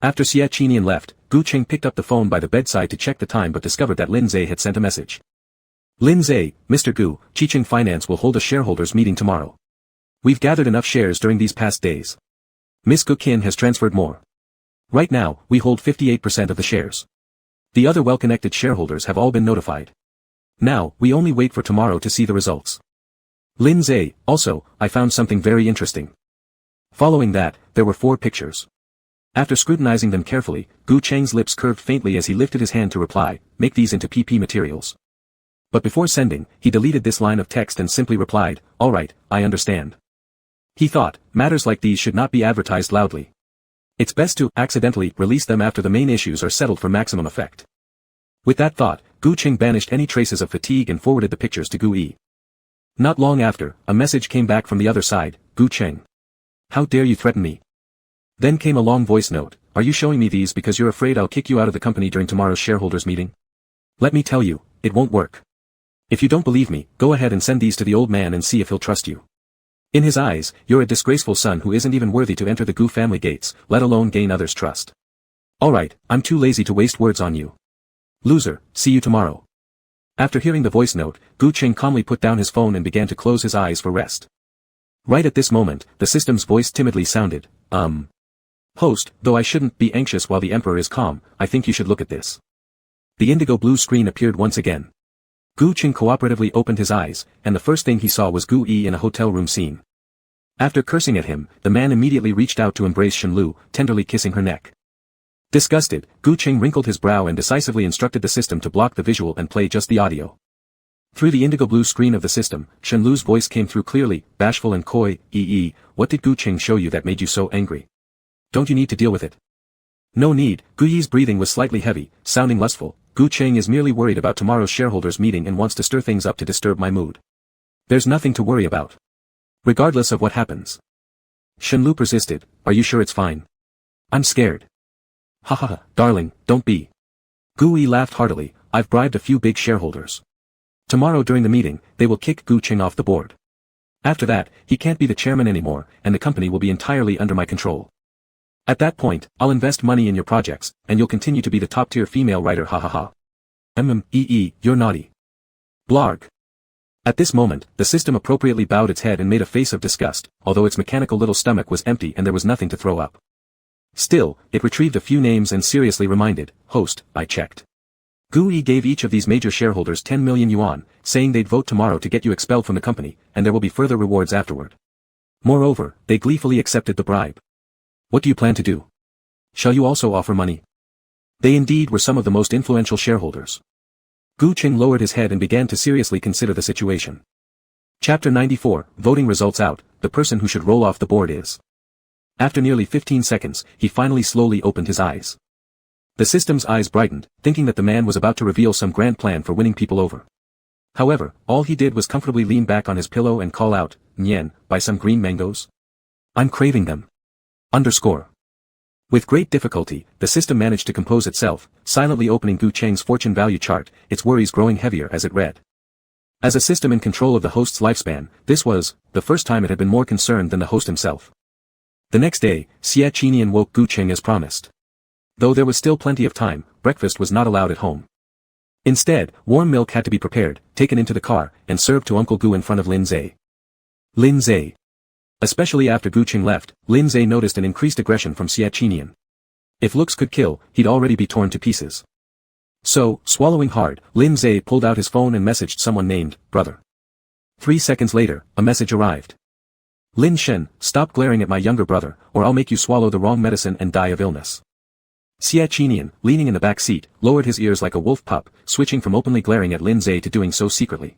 After Xie Qinian left, Gu Cheng picked up the phone by the bedside to check the time but discovered that Lin Zhe had sent a message. "Lin Zhe, Mr. Gu, Chicheng Finance will hold a shareholders meeting tomorrow. We've gathered enough shares during these past days. Miss Gu Qin has transferred more. Right now, we hold 58% of the shares. The other well-connected shareholders have all been notified. Now, we only wait for tomorrow to see the results. Lin Zhe, also, I found something very interesting." Following that, there were 4 pictures. After scrutinizing them carefully, Gu Cheng's lips curved faintly as he lifted his hand to reply, "Make these into PP materials." But before sending, he deleted this line of text and simply replied, "All right, I understand." He thought, matters like these should not be advertised loudly. It's best to accidentally release them after the main issues are settled for maximum effect. With that thought, Gu Cheng banished any traces of fatigue and forwarded the pictures to Gu Yi. Not long after, a message came back from the other side, "Gu Cheng. How dare you threaten me?" Then came a long voice note, "Are you showing me these because you're afraid I'll kick you out of the company during tomorrow's shareholders meeting? Let me tell you, it won't work. If you don't believe me, go ahead and send these to the old man and see if he'll trust you. In his eyes, you're a disgraceful son who isn't even worthy to enter the Gu family gates, let alone gain others' trust. Alright, I'm too lazy to waste words on you. Loser, see you tomorrow." After hearing the voice note, Gu Cheng calmly put down his phone and began to close his eyes for rest. Right at this moment, the system's voice timidly sounded, "Host, though I shouldn't be anxious while the Emperor is calm, I think you should look at this." The indigo blue screen appeared once again. Gu Cheng cooperatively opened his eyes, and the first thing he saw was Gu Yi in a hotel room scene. After cursing at him, the man immediately reached out to embrace Shen Lu, tenderly kissing her neck. Disgusted, Gu Cheng wrinkled his brow and decisively instructed the system to block the visual and play just the audio. Through the indigo blue screen of the system, Shen Lu's voice came through clearly, bashful and coy, What did Gu Cheng show you that made you so angry? Don't you need to deal with it?" "No need." Gu Yi's breathing was slightly heavy, sounding lustful. "Gu Cheng is merely worried about tomorrow's shareholders meeting and wants to stir things up to disturb my mood. There's nothing to worry about. Regardless of what happens." Shen Lu persisted, "Are you sure it's fine? I'm scared." "Ha ha ha, darling, don't be." Gu Yi laughed heartily, "I've bribed a few big shareholders. Tomorrow during the meeting, they will kick Gu Cheng off the board. After that, he can't be the chairman anymore, and the company will be entirely under my control. At that point, I'll invest money in your projects, and you'll continue to be the top-tier female writer, ha ha ha. You're naughty. Blarg." At this moment, the system appropriately bowed its head and made a face of disgust, although its mechanical little stomach was empty and there was nothing to throw up. Still, it retrieved a few names and seriously reminded, "Host, I checked. Gu Yi gave each of these major shareholders 10 million yuan, saying they'd vote tomorrow to get you expelled from the company, and there will be further rewards afterward. Moreover, they gleefully accepted the bribe. What do you plan to do? Shall you also offer money?" They indeed were some of the most influential shareholders. Gu Cheng lowered his head and began to seriously consider the situation. Chapter 94, Voting Results Out, the person who should roll off the board is. After nearly 15 seconds, he finally slowly opened his eyes. The system's eyes brightened, thinking that the man was about to reveal some grand plan for winning people over. However, all he did was comfortably lean back on his pillow and call out, "Nian, buy some green mangoes? I'm craving them." With great difficulty, the system managed to compose itself, silently opening Gu Cheng's fortune value chart, its worries growing heavier as it read. As a system in control of the host's lifespan, this was the first time it had been more concerned than the host himself. The next day, Xie Qinian woke Gu Cheng as promised. Though there was still plenty of time, breakfast was not allowed at home. Instead, warm milk had to be prepared, taken into the car, and served to Uncle Gu in front of Lin Zhe. Lin Zhe. Especially after Gu Cheng left, Lin Zhe noticed an increased aggression from Xie Qinian. If looks could kill, he'd already be torn to pieces. So, swallowing hard, Lin Zhe pulled out his phone and messaged someone named, "Brother." 3 seconds later, a message arrived. Lin Shen, stop glaring at my younger brother, or I'll make you swallow the wrong medicine and die of illness. Xie Qinian, leaning in the back seat, lowered his ears like a wolf pup, switching from openly glaring at Lin Zhe to doing so secretly.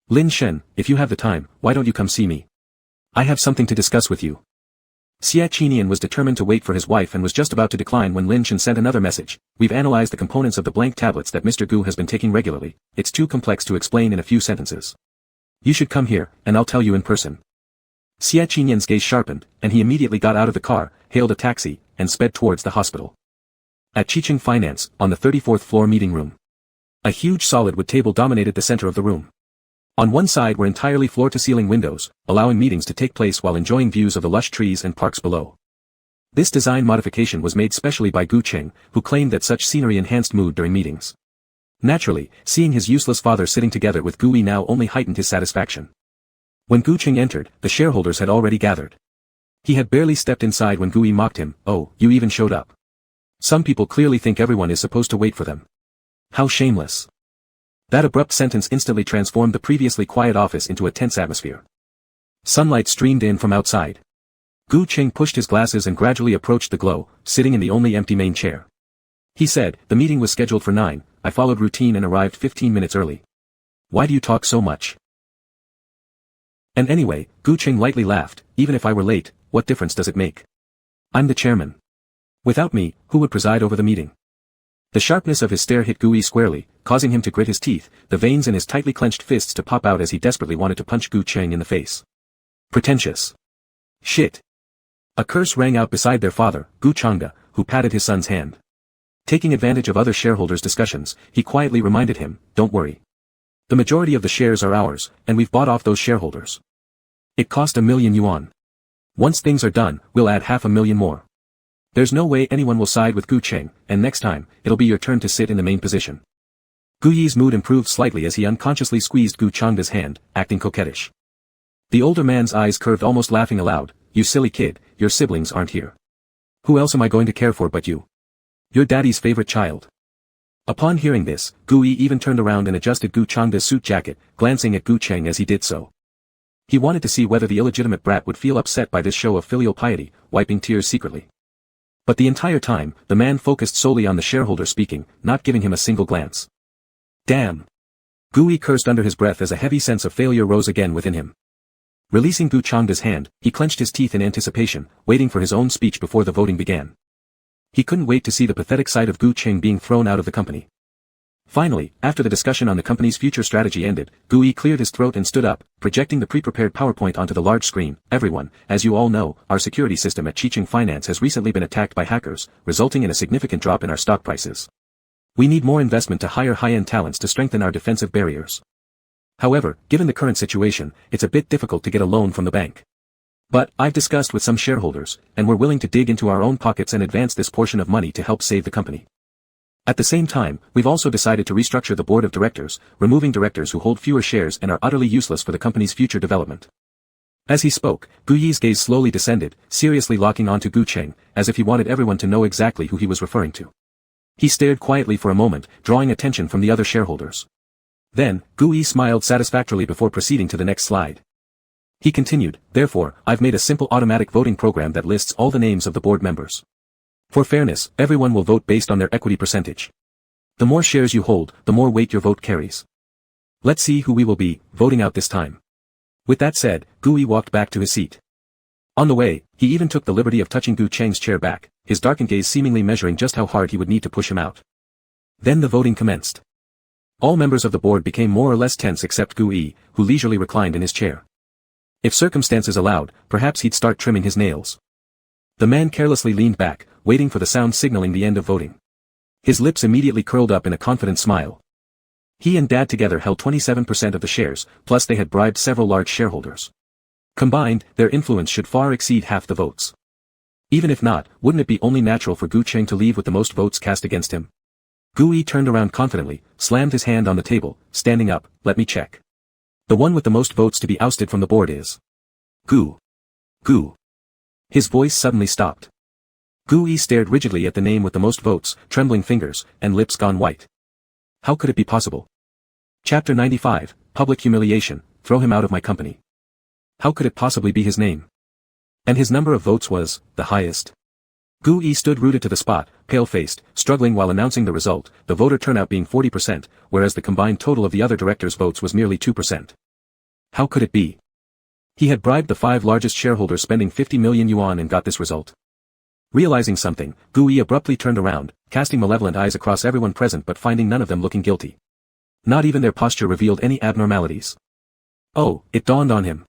Lin Shen, if you have the time, why don't you come see me? I have something to discuss with you. Xie Qinian was determined to wait for his wife and was just about to decline when Lin Shen sent another message. We've analyzed the components of the blank tablets that Mr. Gu has been taking regularly. It's too complex to explain in a few sentences. You should come here, and I'll tell you in person. Xie Qinian's gaze sharpened, and he immediately got out of the car, hailed a taxi, and sped towards the hospital. At Chicheng Finance, on the 34th floor meeting room. A huge solid wood table dominated the center of the room. On one side were entirely floor-to-ceiling windows, allowing meetings to take place while enjoying views of the lush trees and parks below. This design modification was made specially by Gu Cheng, who claimed that such scenery enhanced mood during meetings. Naturally, seeing his useless father sitting together with Gu Yi now only heightened his satisfaction. When Gu Cheng entered, the shareholders had already gathered. He had barely stepped inside when Gu Yi mocked him, "Oh, you even showed up." Some people clearly think everyone is supposed to wait for them. How shameless. That abrupt sentence instantly transformed the previously quiet office into a tense atmosphere. Sunlight streamed in from outside. Gu Cheng pushed his glasses and gradually approached the glow, sitting in the only empty main chair. He said, "The meeting was scheduled for 9, I followed routine and arrived 15 minutes early. Why do you talk so much?" And anyway, Gu Cheng lightly laughed, "Even if I were late, what difference does it make? I'm the chairman. Without me, who would preside over the meeting?" The sharpness of his stare hit Gu Yi squarely, causing him to grit his teeth, the veins in his tightly clenched fists to pop out as he desperately wanted to punch Gu Cheng in the face. Pretentious. Shit. A curse rang out beside their father, Gu Changde, who patted his son's hand. Taking advantage of other shareholders' discussions, he quietly reminded him, "Don't worry. The majority of the shares are ours, and we've bought off those shareholders. It cost 1,000,000 yuan. Once things are done, we'll add 500,000 more. There's no way anyone will side with Gu Cheng, and next time, it'll be your turn to sit in the main position." Gu Yi's mood improved slightly as he unconsciously squeezed Gu Changde's hand, acting coquettish. The older man's eyes curved, almost laughing aloud, "You silly kid, your siblings aren't here. Who else am I going to care for but you? You're daddy's favorite child." Upon hearing this, Gu Yi even turned around and adjusted Gu Changde's suit jacket, glancing at Gu Cheng as he did so. He wanted to see whether the illegitimate brat would feel upset by this show of filial piety, wiping tears secretly. But the entire time, the man focused solely on the shareholder speaking, not giving him a single glance. Damn! Gu Yi cursed under his breath as a heavy sense of failure rose again within him. Releasing Gu Changde's hand, he clenched his teeth in anticipation, waiting for his own speech before the voting began. He couldn't wait to see the pathetic sight of Gu Cheng being thrown out of the company. Finally, after the discussion on the company's future strategy ended, Gu Yi cleared his throat and stood up, projecting the pre-prepared PowerPoint onto the large screen. "Everyone, as you all know, our security system at Chicheng Finance has recently been attacked by hackers, resulting in a significant drop in our stock prices. We need more investment to hire high-end talents to strengthen our defensive barriers. However, given the current situation, it's a bit difficult to get a loan from the bank. But I've discussed with some shareholders, and we're willing to dig into our own pockets and advance this portion of money to help save the company. At the same time, we've also decided to restructure the board of directors, removing directors who hold fewer shares and are utterly useless for the company's future development." As he spoke, Gu Yi's gaze slowly descended, seriously locking onto Gu Cheng, as if he wanted everyone to know exactly who he was referring to. He stared quietly for a moment, drawing attention from the other shareholders. Then, Gu Yi smiled satisfactorily before proceeding to the next slide. He continued, "Therefore, I've made a simple automatic voting program that lists all the names of the board members. For fairness, everyone will vote based on their equity percentage. The more shares you hold, the more weight your vote carries. Let's see who we will be voting out this time." With that said, Gu Yi walked back to his seat. On the way, he even took the liberty of touching Gu Cheng's chair back, his darkened gaze seemingly measuring just how hard he would need to push him out. Then the voting commenced. All members of the board became more or less tense except Gu Yi, who leisurely reclined in his chair. If circumstances allowed, perhaps he'd start trimming his nails. The man carelessly leaned back, waiting for the sound signaling the end of voting. His lips immediately curled up in a confident smile. He and Dad together held 27% of the shares, plus they had bribed several large shareholders. Combined, their influence should far exceed half the votes. Even if not, wouldn't it be only natural for Gu Cheng to leave with the most votes cast against him? Gu Yi turned around confidently, slammed his hand on the table, standing up, "Let me check. The one with the most votes to be ousted from the board is Gu. Gu." His voice suddenly stopped. Gu Yi stared rigidly at the name with the most votes, trembling fingers, and lips gone white. How could it be possible? Chapter 95, Public Humiliation, throw him out of my company. How could it possibly be his name? And his number of votes was the highest. Gu Yi stood rooted to the spot, pale-faced, struggling while announcing the result, the voter turnout being 40%, whereas the combined total of the other directors' votes was merely 2%. How could it be? He had bribed the 5 largest shareholders spending 50 million yuan and got this result. Realizing something, Gu Yi abruptly turned around, casting malevolent eyes across everyone present but finding none of them looking guilty. Not even their posture revealed any abnormalities. Oh, it dawned on him.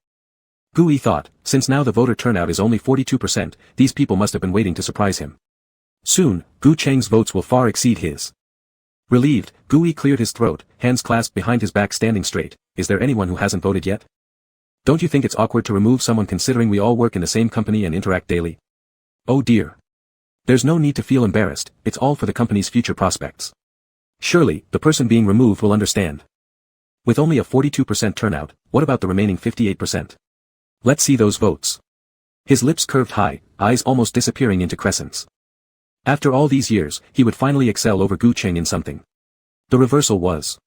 Gu Yi thought, since now the voter turnout is only 42%, these people must have been waiting to surprise him. Soon, Gu Cheng's votes will far exceed his. Relieved, Gu Yi cleared his throat, hands clasped behind his back standing straight. Is there anyone who hasn't voted yet? Don't you think it's awkward to remove someone considering we all work in the same company and interact daily? Oh dear. There's no need to feel embarrassed, it's all for the company's future prospects. Surely, the person being removed will understand. With only a 42% turnout, what about the remaining 58%? Let's see those votes. His lips curved high, eyes almost disappearing into crescents. After all these years, he would finally excel over Gu Cheng in something. The reversal was.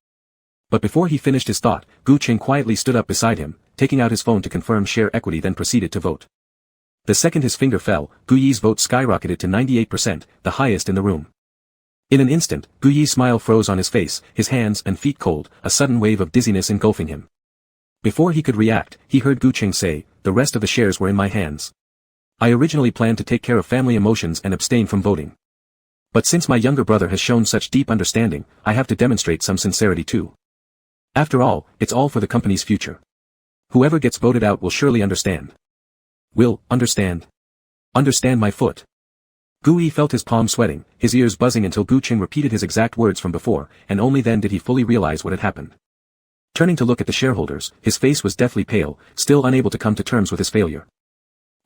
But before he finished his thought, Gu Cheng quietly stood up beside him, taking out his phone to confirm share equity, then proceeded to vote. The second his finger fell, Gu Yi's vote skyrocketed to 98%, the highest in the room. In an instant, Gu Yi's smile froze on his face, his hands and feet cold, a sudden wave of dizziness engulfing him. Before he could react, he heard Gu Cheng say, the rest of the shares were in my hands. I originally planned to take care of family emotions and abstain from voting. But since my younger brother has shown such deep understanding, I have to demonstrate some sincerity too. After all, it's all for the company's future. Whoever gets voted out will surely understand. Will understand. Understand my foot. Gu Yi felt his palm sweating, his ears buzzing until Gu Cheng repeated his exact words from before, and only then did he fully realize what had happened. Turning to look at the shareholders, his face was deathly pale, still unable to come to terms with his failure.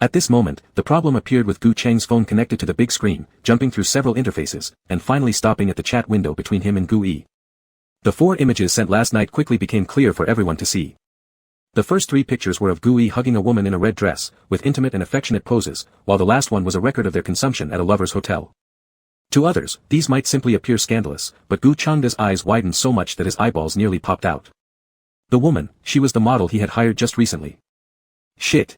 At this moment, the problem appeared with Gu Cheng's phone connected to the big screen, jumping through several interfaces, and finally stopping at the chat window between him and Gu Yi. The 4 images sent last night quickly became clear for everyone to see. The first 3 pictures were of Gu Yi hugging a woman in a red dress, with intimate and affectionate poses, while the last one was a record of their consumption at a lover's hotel. To others, these might simply appear scandalous, but Gu Cheng's eyes widened so much that his eyeballs nearly popped out. The woman, she was the model he had hired just recently. Shit.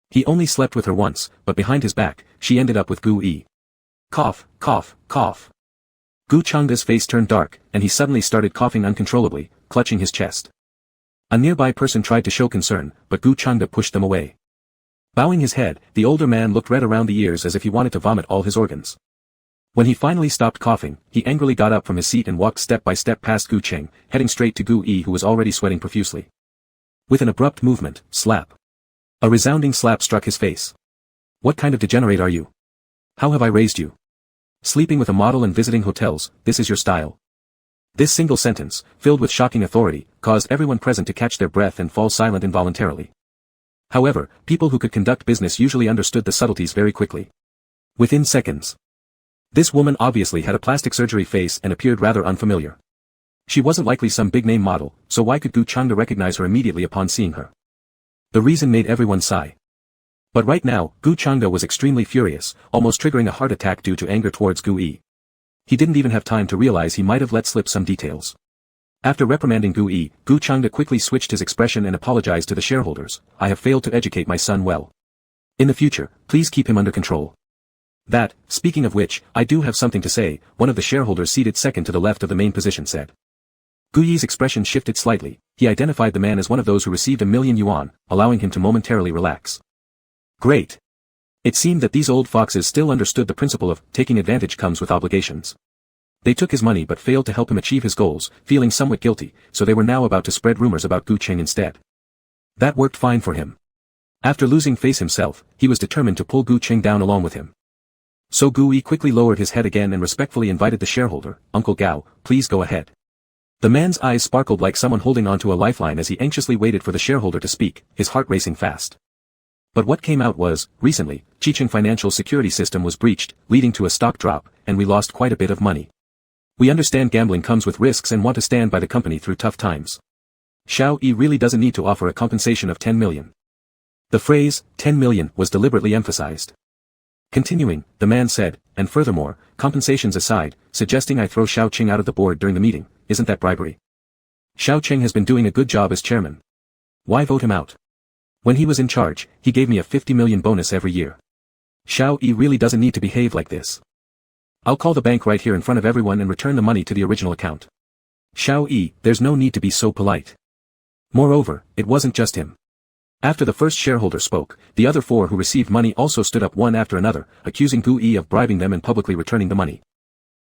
He only slept with her once, but behind his back, she ended up with Gu Yi. Cough, cough, cough. Gu Cheng's face turned dark, and he suddenly started coughing uncontrollably, clutching his chest. A nearby person tried to show concern, but Gu Chengda pushed them away. Bowing his head, the older man looked red around the ears as if he wanted to vomit all his organs. When he finally stopped coughing, he angrily got up from his seat and walked step by step past Gu Cheng, heading straight to Gu Yi, who was already sweating profusely. With an abrupt movement, slap. A resounding slap struck his face. What kind of degenerate are you? How have I raised you? Sleeping with a model and visiting hotels, this is your style. This single sentence, filled with shocking authority, caused everyone present to catch their breath and fall silent involuntarily. However, people who could conduct business usually understood the subtleties very quickly. Within seconds. This woman obviously had a plastic surgery face and appeared rather unfamiliar. She wasn't likely some big-name model, so why could Gu Chengda recognize her immediately upon seeing her? The reason made everyone sigh. But right now, Gu Chengda was extremely furious, almost triggering a heart attack due to anger towards Gu Yi. He didn't even have time to realize he might have let slip some details. After reprimanding Gu Yi, Gu Chengda quickly switched his expression and apologized to the shareholders. I have failed to educate my son well. In the future, please keep him under control. That, speaking of which, I do have something to say, one of the shareholders seated second to the left of the main position said. Gu Yi's expression shifted slightly, he identified the man as one of those who received 1 million yuan, allowing him to momentarily relax. Great. It seemed that these old foxes still understood the principle of, taking advantage comes with obligations. They took his money but failed to help him achieve his goals, feeling somewhat guilty, so they were now about to spread rumors about Gu Cheng instead. That worked fine for him. After losing face himself, he was determined to pull Gu Cheng down along with him. So Gu Yi quickly lowered his head again and respectfully invited the shareholder, Uncle Gao, please go ahead. The man's eyes sparkled like someone holding onto a lifeline as he anxiously waited for the shareholder to speak, his heart racing fast. But what came out was, recently, Chicheng financial security system was breached, leading to a stock drop, and we lost quite a bit of money. We understand gambling comes with risks and want to stand by the company through tough times. Xiao Yi really doesn't need to offer a compensation of 10 million. The phrase, 10 million, was deliberately emphasized. Continuing, the man said, and furthermore, compensations aside, suggesting I throw Xiao Qing out of the board during the meeting, isn't that bribery? Xiao Qing has been doing a good job as chairman. Why vote him out? When he was in charge, he gave me a 50 million bonus every year. Xiao Yi really doesn't need to behave like this. I'll call the bank right here in front of everyone and return the money to the original account. Xiao Yi, there's no need to be so polite. Moreover, it wasn't just him. After the first shareholder spoke, the other four who received money also stood up one after another, accusing Gu Yi of bribing them and publicly returning the money.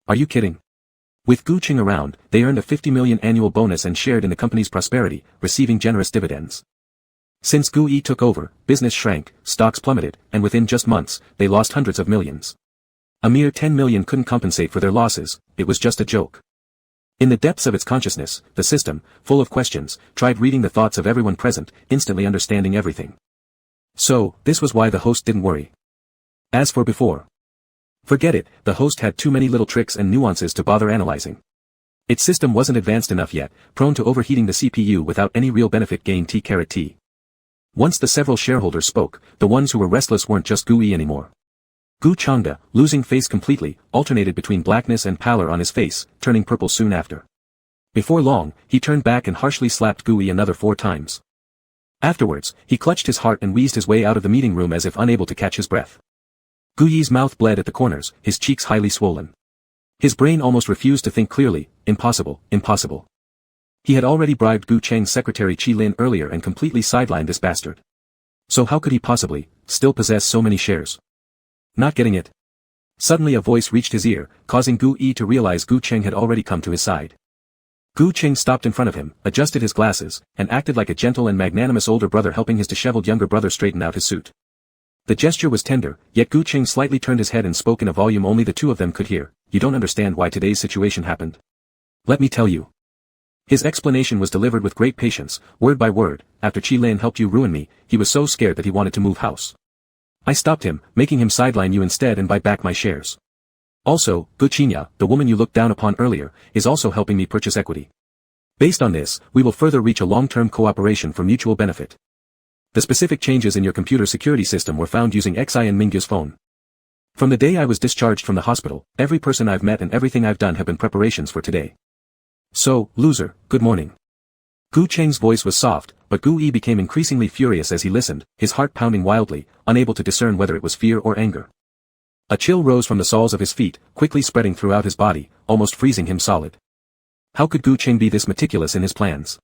Are you kidding? With Gu Qing around, they earned a 50 million annual bonus and shared in the company's prosperity, receiving generous dividends. Since Gu Yi took over, business shrank, stocks plummeted, and within just months, they lost hundreds of millions. A mere 10 million couldn't compensate for their losses, it was just a joke. In the depths of its consciousness, the system, full of questions, tried reading the thoughts of everyone present, instantly understanding everything. So, this was why the host didn't worry. As for before. Forget it, the host had too many little tricks and nuances to bother analyzing. Its system wasn't advanced enough yet, prone to overheating the CPU without any real benefit gained T-T. Once the several shareholders spoke, the ones who were restless weren't just Gu Yi anymore. Gu Changde, losing face completely, alternated between blackness and pallor on his face, turning purple soon after. Before long, he turned back and harshly slapped Gu Yi another 4 times. Afterwards, he clutched his heart and wheezed his way out of the meeting room as if unable to catch his breath. Gu Yi's mouth bled at the corners, his cheeks highly swollen. His brain almost refused to think clearly. Impossible, impossible. He had already bribed Gu Cheng's secretary Qi Lin earlier and completely sidelined this bastard. So how could he possibly still possess so many shares? Not getting it. Suddenly a voice reached his ear, causing Gu Yi to realize Gu Cheng had already come to his side. Gu Cheng stopped in front of him, adjusted his glasses, and acted like a gentle and magnanimous older brother helping his disheveled younger brother straighten out his suit. The gesture was tender, yet Gu Cheng slightly turned his head and spoke in a volume only the two of them could hear. You don't understand why today's situation happened. Let me tell you. His explanation was delivered with great patience, word by word. After Qi Lin helped you ruin me, he was so scared that he wanted to move house. I stopped him, making him sideline you instead and buy back my shares. Also, Gu Qinya, the woman you looked down upon earlier, is also helping me purchase equity. Based on this, we will further reach a long-term cooperation for mutual benefit. The specific changes in your computer security system were found using Xi and Mingyu's phone. From the day I was discharged from the hospital, every person I've met and everything I've done have been preparations for today. So, loser, good morning. Gu Cheng's voice was soft, but Gu Yi became increasingly furious as he listened, his heart pounding wildly, unable to discern whether it was fear or anger. A chill rose from the soles of his feet, quickly spreading throughout his body, almost freezing him solid. How could Gu Cheng be this meticulous in his plans?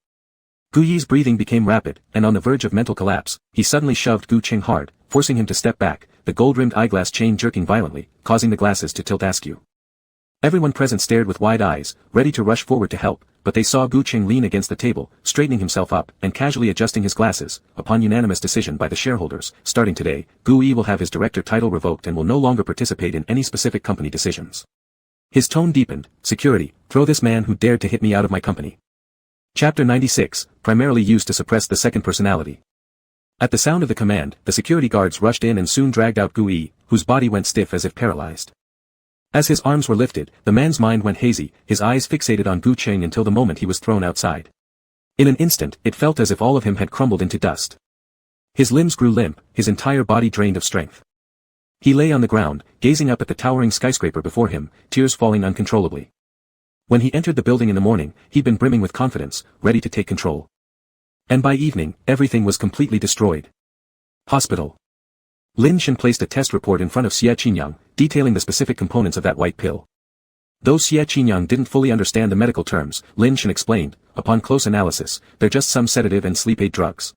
Gu Yi's breathing became rapid, and on the verge of mental collapse, he suddenly shoved Gu Cheng hard, forcing him to step back, the gold-rimmed eyeglass chain jerking violently, causing the glasses to tilt askew. Everyone present stared with wide eyes, ready to rush forward to help, but they saw Gu Cheng lean against the table, straightening himself up, and casually adjusting his glasses. Upon unanimous decision by the shareholders, starting today, Gu Yi will have his director title revoked and will no longer participate in any specific company decisions. His tone deepened. Security, throw this man who dared to hit me out of my company. Chapter 96, primarily used to suppress the second personality. At the sound of the command, the security guards rushed in and soon dragged out Gu Yi, whose body went stiff as if paralyzed. As his arms were lifted, the man's mind went hazy, his eyes fixated on Gu Cheng until the moment he was thrown outside. In an instant, it felt as if all of him had crumbled into dust. His limbs grew limp, his entire body drained of strength. He lay on the ground, gazing up at the towering skyscraper before him, tears falling uncontrollably. When he entered the building in the morning, he'd been brimming with confidence, ready to take control. And by evening, everything was completely destroyed. Hospital. Lin Shen placed a test report in front of Xie Qinyang, detailing the specific components of that white pill. Though Xie Qinyang didn't fully understand the medical terms, Lin Shen explained, upon close analysis, they're just some sedative and sleep aid drugs.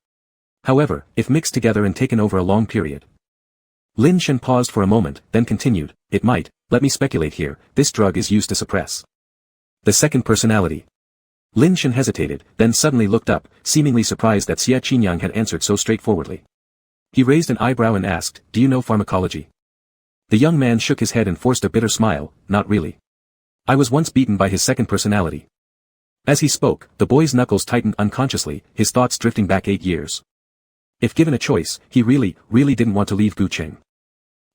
However, if mixed together and taken over a long period. Lin Shen paused for a moment, then continued, it might, let me speculate here, this drug is used to suppress the second personality. Lin Shen hesitated, then suddenly looked up, seemingly surprised that Xie Qinyang had answered so straightforwardly. He raised an eyebrow and asked, do you know pharmacology? The young man shook his head and forced a bitter smile, not really. I was once beaten by his second personality. As he spoke, the boy's knuckles tightened unconsciously, his thoughts drifting back 8 years. If given a choice, he really didn't want to leave Gu Cheng.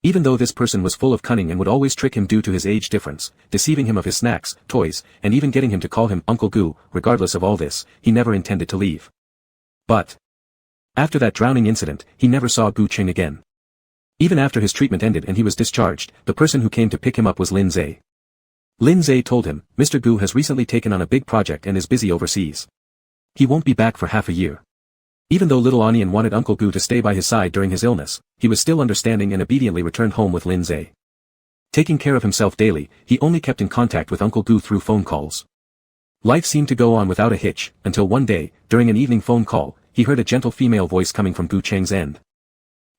Even though this person was full of cunning and would always trick him due to his age difference, deceiving him of his snacks, toys, and even getting him to call him Uncle Gu, regardless of all this, he never intended to leave. But after that drowning incident, he never saw Gu Cheng again. Even after his treatment ended and he was discharged, the person who came to pick him up was Lin Zhe. Lin Zhe told him, Mr. Gu has recently taken on a big project and is busy overseas. He won't be back for half a year. Even though Little Onion wanted Uncle Gu to stay by his side during his illness, he was still understanding and obediently returned home with Lin Zhe. Taking care of himself daily, he only kept in contact with Uncle Gu through phone calls. Life seemed to go on without a hitch, until one day, during an evening phone call, he heard a gentle female voice coming from Gu Cheng's end.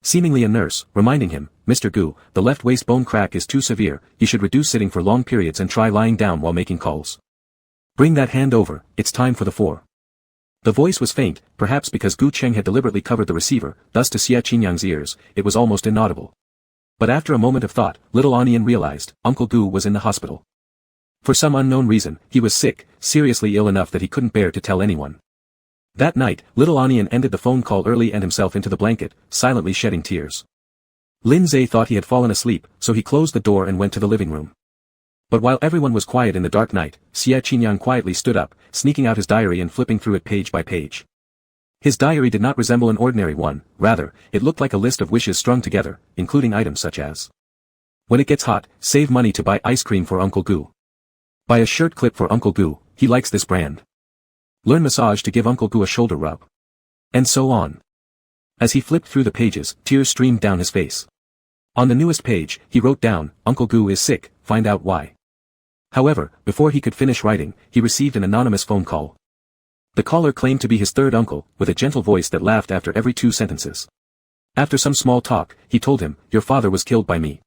Seemingly a nurse, reminding him, "Mr. Gu, the left waist bone crack is too severe, you should reduce sitting for long periods and try lying down while making calls. Bring that hand over, it's time for the 4." The voice was faint, perhaps because Gu Cheng had deliberately covered the receiver, thus to Xie Qinyang's ears, it was almost inaudible. But after a moment of thought, Little Onion realized, Uncle Gu was in the hospital. For some unknown reason, he was sick, seriously ill enough that he couldn't bear to tell anyone. That night, Little Onion ended the phone call early and himself into the blanket, silently shedding tears. Lin Zhe thought he had fallen asleep, so he closed the door and went to the living room. But while everyone was quiet in the dark night, Xie Qinyang quietly stood up, sneaking out his diary and flipping through it page by page. His diary did not resemble an ordinary one, rather, it looked like a list of wishes strung together, including items such as: when it gets hot, save money to buy ice cream for Uncle Gu. Buy a shirt clip for Uncle Gu, he likes this brand. Learn massage to give Uncle Gu a shoulder rub. And so on. As he flipped through the pages, tears streamed down his face. On the newest page, he wrote down, Uncle Gu is sick, find out why. However, before he could finish writing, he received an anonymous phone call. The caller claimed to be his third uncle, with a gentle voice that laughed after every 2 sentences. After some small talk, he told him, your father was killed by me.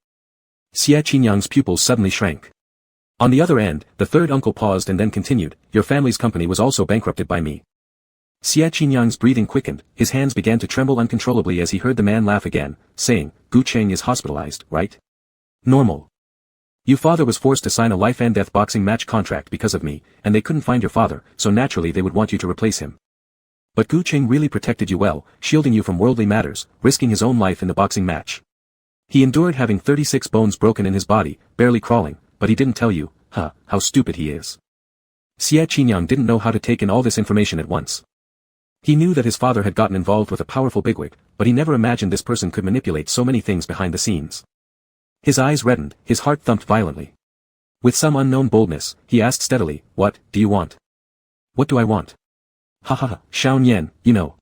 Xie Qinyang's pupils suddenly shrank. On the other end, the third uncle paused and then continued, your family's company was also bankrupted by me. Xie Qinyang's breathing quickened, his hands began to tremble uncontrollably as he heard the man laugh again, saying, Gu Cheng is hospitalized, right? Normal. Your father was forced to sign a life and death boxing match contract because of me, and they couldn't find your father, so naturally they would want you to replace him. But Gu Cheng really protected you well, shielding you from worldly matters, risking his own life in the boxing match. He endured having 36 bones broken in his body, barely crawling, but he didn't tell you, how stupid he is. Xie Qinyang didn't know how to take in all this information at once. He knew that his father had gotten involved with a powerful bigwig, but he never imagined this person could manipulate so many things behind the scenes. His eyes reddened, his heart thumped violently. With some unknown boldness, he asked steadily, what do you want? What do I want? Xiao Nian, you know.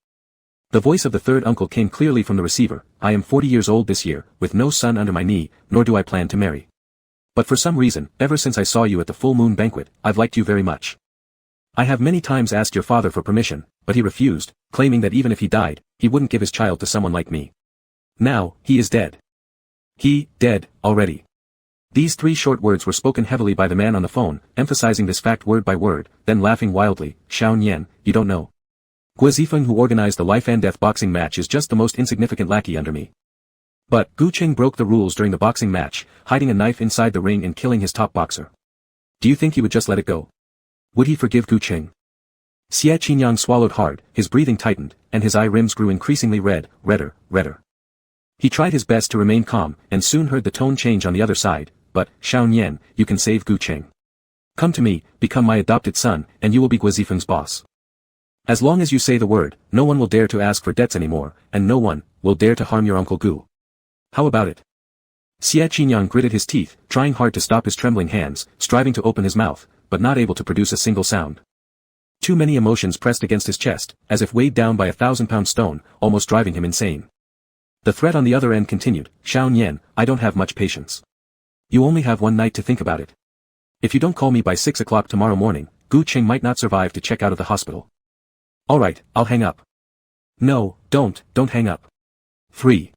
The voice of the third uncle came clearly from the receiver, I am 40 years old this year, with no son under my knee, nor do I plan to marry. But for some reason, ever since I saw you at the full moon banquet, I've liked you very much. I have many times asked your father for permission, but he refused, claiming that even if he died, he wouldn't give his child to someone like me. Now, he is dead. Dead, already. These 3 short words were spoken heavily by the man on the phone, emphasizing this fact word by word, then laughing wildly, Xiao Nian, you don't know. Guo Zifeng who organized the life and death boxing match is just the most insignificant lackey under me. But, Gu Cheng broke the rules during the boxing match, hiding a knife inside the ring and killing his top boxer. Do you think he would just let it go? Would he forgive Gu Cheng? Xie Qinyang swallowed hard, his breathing tightened, and his eye rims grew increasingly redder. He tried his best to remain calm, and soon heard the tone change on the other side, but, Xiao Nian, you can save Gu Cheng. Come to me, become my adopted son, and you will be Guo Zifeng's boss. As long as you say the word, no one will dare to ask for debts anymore, and no one will dare to harm your Uncle Gu. How about it? Xie Qinyang gritted his teeth, trying hard to stop his trembling hands, striving to open his mouth, but not able to produce a single sound. Too many emotions pressed against his chest, as if weighed down by a 1,000-pound stone, almost driving him insane. The threat on the other end continued, Xiao Nian, I don't have much patience. You only have one night to think about it. If you don't call me by 6 o'clock tomorrow morning, Gu Cheng might not survive to check out of the hospital. Alright, I'll hang up. No, don't hang up. Free.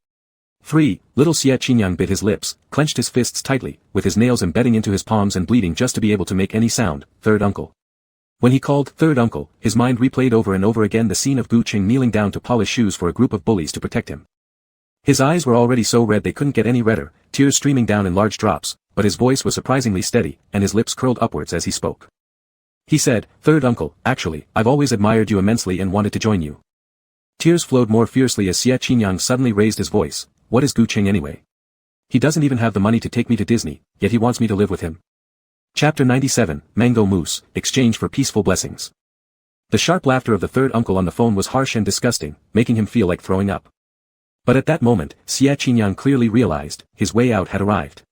Little Xie Qinyang bit his lips, clenched his fists tightly, with his nails embedding into his palms and bleeding just to be able to make any sound, third uncle. When he called third uncle, his mind replayed over and over again the scene of Gu Cheng kneeling down to polish shoes for a group of bullies to protect him. His eyes were already so red they couldn't get any redder, tears streaming down in large drops, but his voice was surprisingly steady, and his lips curled upwards as he spoke. He said, third uncle, actually, I've always admired you immensely and wanted to join you. Tears flowed more fiercely as Xie Qinyang suddenly raised his voice, what is Gu Cheng anyway? He doesn't even have the money to take me to Disney, yet he wants me to live with him. Chapter 97, Mango Mousse, Exchange for Peaceful Blessings. The sharp laughter of the third uncle on the phone was harsh and disgusting, making him feel like throwing up. But at that moment, Xie Qinyang clearly realized, his way out had arrived.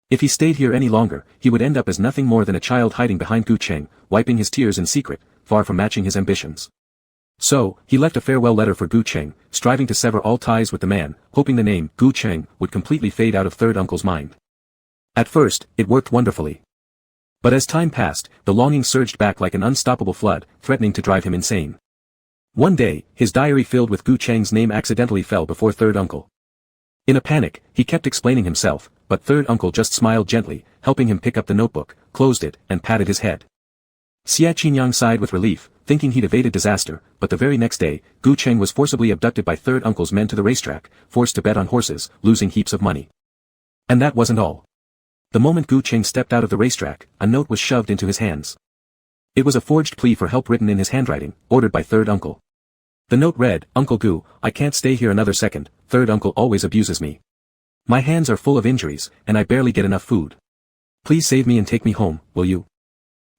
If he stayed here any longer, he would end up as nothing more than a child hiding behind Gu Cheng, wiping his tears in secret, far from matching his ambitions. So, he left a farewell letter for Gu Cheng, striving to sever all ties with the man, hoping the name, Gu Cheng, would completely fade out of third uncle's mind. At first, it worked wonderfully. But as time passed, the longing surged back like an unstoppable flood, threatening to drive him insane. One day, his diary filled with Gu Cheng's name accidentally fell before third uncle. In a panic, he kept explaining himself, but third uncle just smiled gently, helping him pick up the notebook, closed it, and patted his head. Xia Qinyang sighed with relief, thinking he'd evaded disaster, but the very next day, Gu Cheng was forcibly abducted by third uncle's men to the racetrack, forced to bet on horses, losing heaps of money. And that wasn't all. The moment Gu Cheng stepped out of the racetrack, a note was shoved into his hands. It was a forged plea for help written in his handwriting, ordered by third uncle. The note read, "Uncle Gu, I can't stay here another second, third uncle always abuses me. My hands are full of injuries, and I barely get enough food. Please save me and take me home, will you?"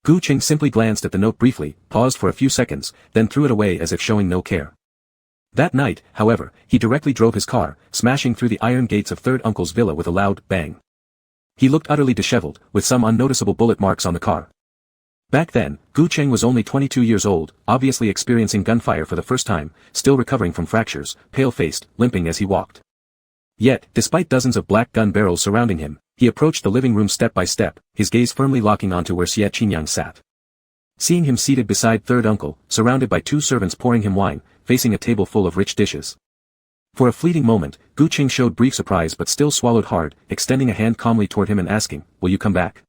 Gu Cheng simply glanced at the note briefly, paused for a few seconds, then threw it away as if showing no care. That night, however, he directly drove his car, smashing through the iron gates of third uncle's villa with a loud bang. He looked utterly disheveled, with some unnoticeable bullet marks on the car. Back then, Gu Cheng was only 22 years old, obviously experiencing gunfire for the first time, still recovering from fractures, pale-faced, limping as he walked. Yet, despite dozens of black gun barrels surrounding him, he approached the living room step by step, his gaze firmly locking onto where Xia Qinyang sat. Seeing him seated beside third uncle, surrounded by two servants pouring him wine, facing a table full of rich dishes. For a fleeting moment, Gu Cheng showed brief surprise but still swallowed hard, extending a hand calmly toward him and asking, "Will you come back?"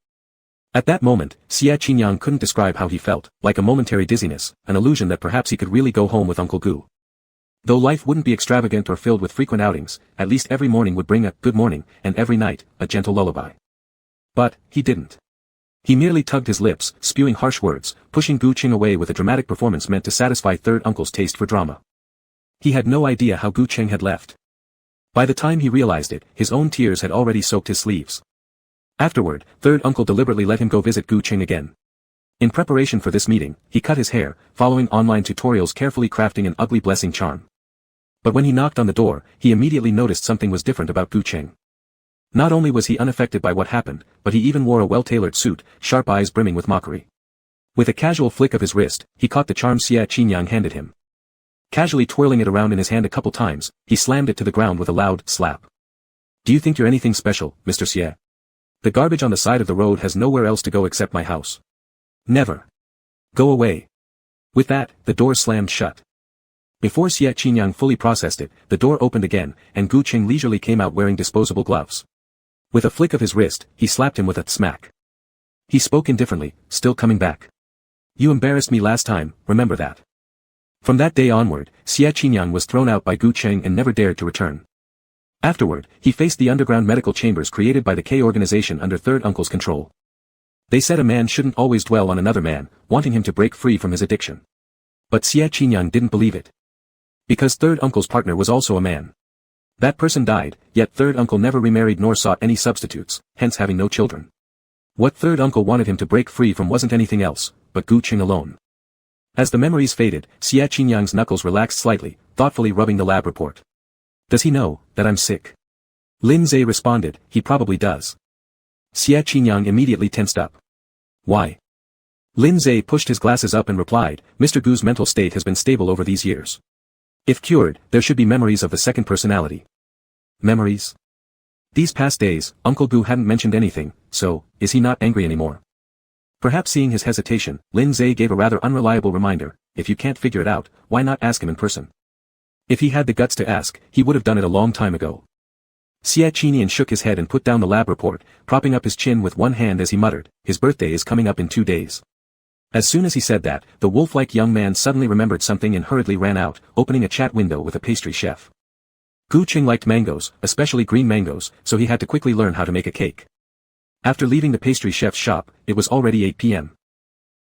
At that moment, Xia Qinyang couldn't describe how he felt, like a momentary dizziness, an illusion that perhaps he could really go home with Uncle Gu. Though life wouldn't be extravagant or filled with frequent outings, at least every morning would bring a good morning, and every night, a gentle lullaby. But, he didn't. He merely tugged his lips, spewing harsh words, pushing Gu Cheng away with a dramatic performance meant to satisfy third uncle's taste for drama. He had no idea how Gu Cheng had left. By the time he realized it, his own tears had already soaked his sleeves. Afterward, third uncle deliberately let him go visit Gu Cheng again. In preparation for this meeting, he cut his hair, following online tutorials carefully crafting an ugly blessing charm. But when he knocked on the door, he immediately noticed something was different about Gu Cheng. Not only was he unaffected by what happened, but he even wore a well-tailored suit, sharp eyes brimming with mockery. With a casual flick of his wrist, he caught the charm Xia Qinyang handed him. Casually twirling it around in his hand a couple times, he slammed it to the ground with a loud slap. "Do you think you're anything special, Mr. Xie? The garbage on the side of the road has nowhere else to go except my house. Never. Go away." With that, the door slammed shut. Before Xia Qinyang fully processed it, the door opened again, and Gu Cheng leisurely came out wearing disposable gloves. With a flick of his wrist, he slapped him with a smack. He spoke indifferently, "Still coming back. You embarrassed me last time, remember that." From that day onward, Xia Qinyang was thrown out by Gu Cheng and never dared to return. Afterward, he faced the underground medical chambers created by the K organization under third uncle's control. They said a man shouldn't always dwell on another man, wanting him to break free from his addiction. But Xia Qinyang didn't believe it. Because third uncle's partner was also a man. That person died, yet third uncle never remarried nor sought any substitutes, hence having no children. What third uncle wanted him to break free from wasn't anything else, but Gu Cheng alone. As the memories faded, Xia Qinyang's knuckles relaxed slightly, thoughtfully rubbing the lab report. "Does he know that I'm sick?" Lin Zhe responded, "He probably does." Xia Qinyang immediately tensed up. "Why?" Lin Zhe pushed his glasses up and replied, "Mr. Gu's mental state has been stable over these years. If cured, there should be memories of the second personality." Memories? These past days, Uncle Gu hadn't mentioned anything, so, is he not angry anymore? Perhaps seeing his hesitation, Lin Zhe gave a rather unreliable reminder, "If you can't figure it out, why not ask him in person?" If he had the guts to ask, he would have done it a long time ago. Xia Qinyang shook his head and put down the lab report, propping up his chin with one hand as he muttered, "His birthday is coming up in 2 days. As soon as he said that, the wolf-like young man suddenly remembered something and hurriedly ran out, opening a chat window with a pastry chef. Gu Cheng liked mangoes, especially green mangoes, so he had to quickly learn how to make a cake. After leaving the pastry chef's shop, it was already 8 p.m.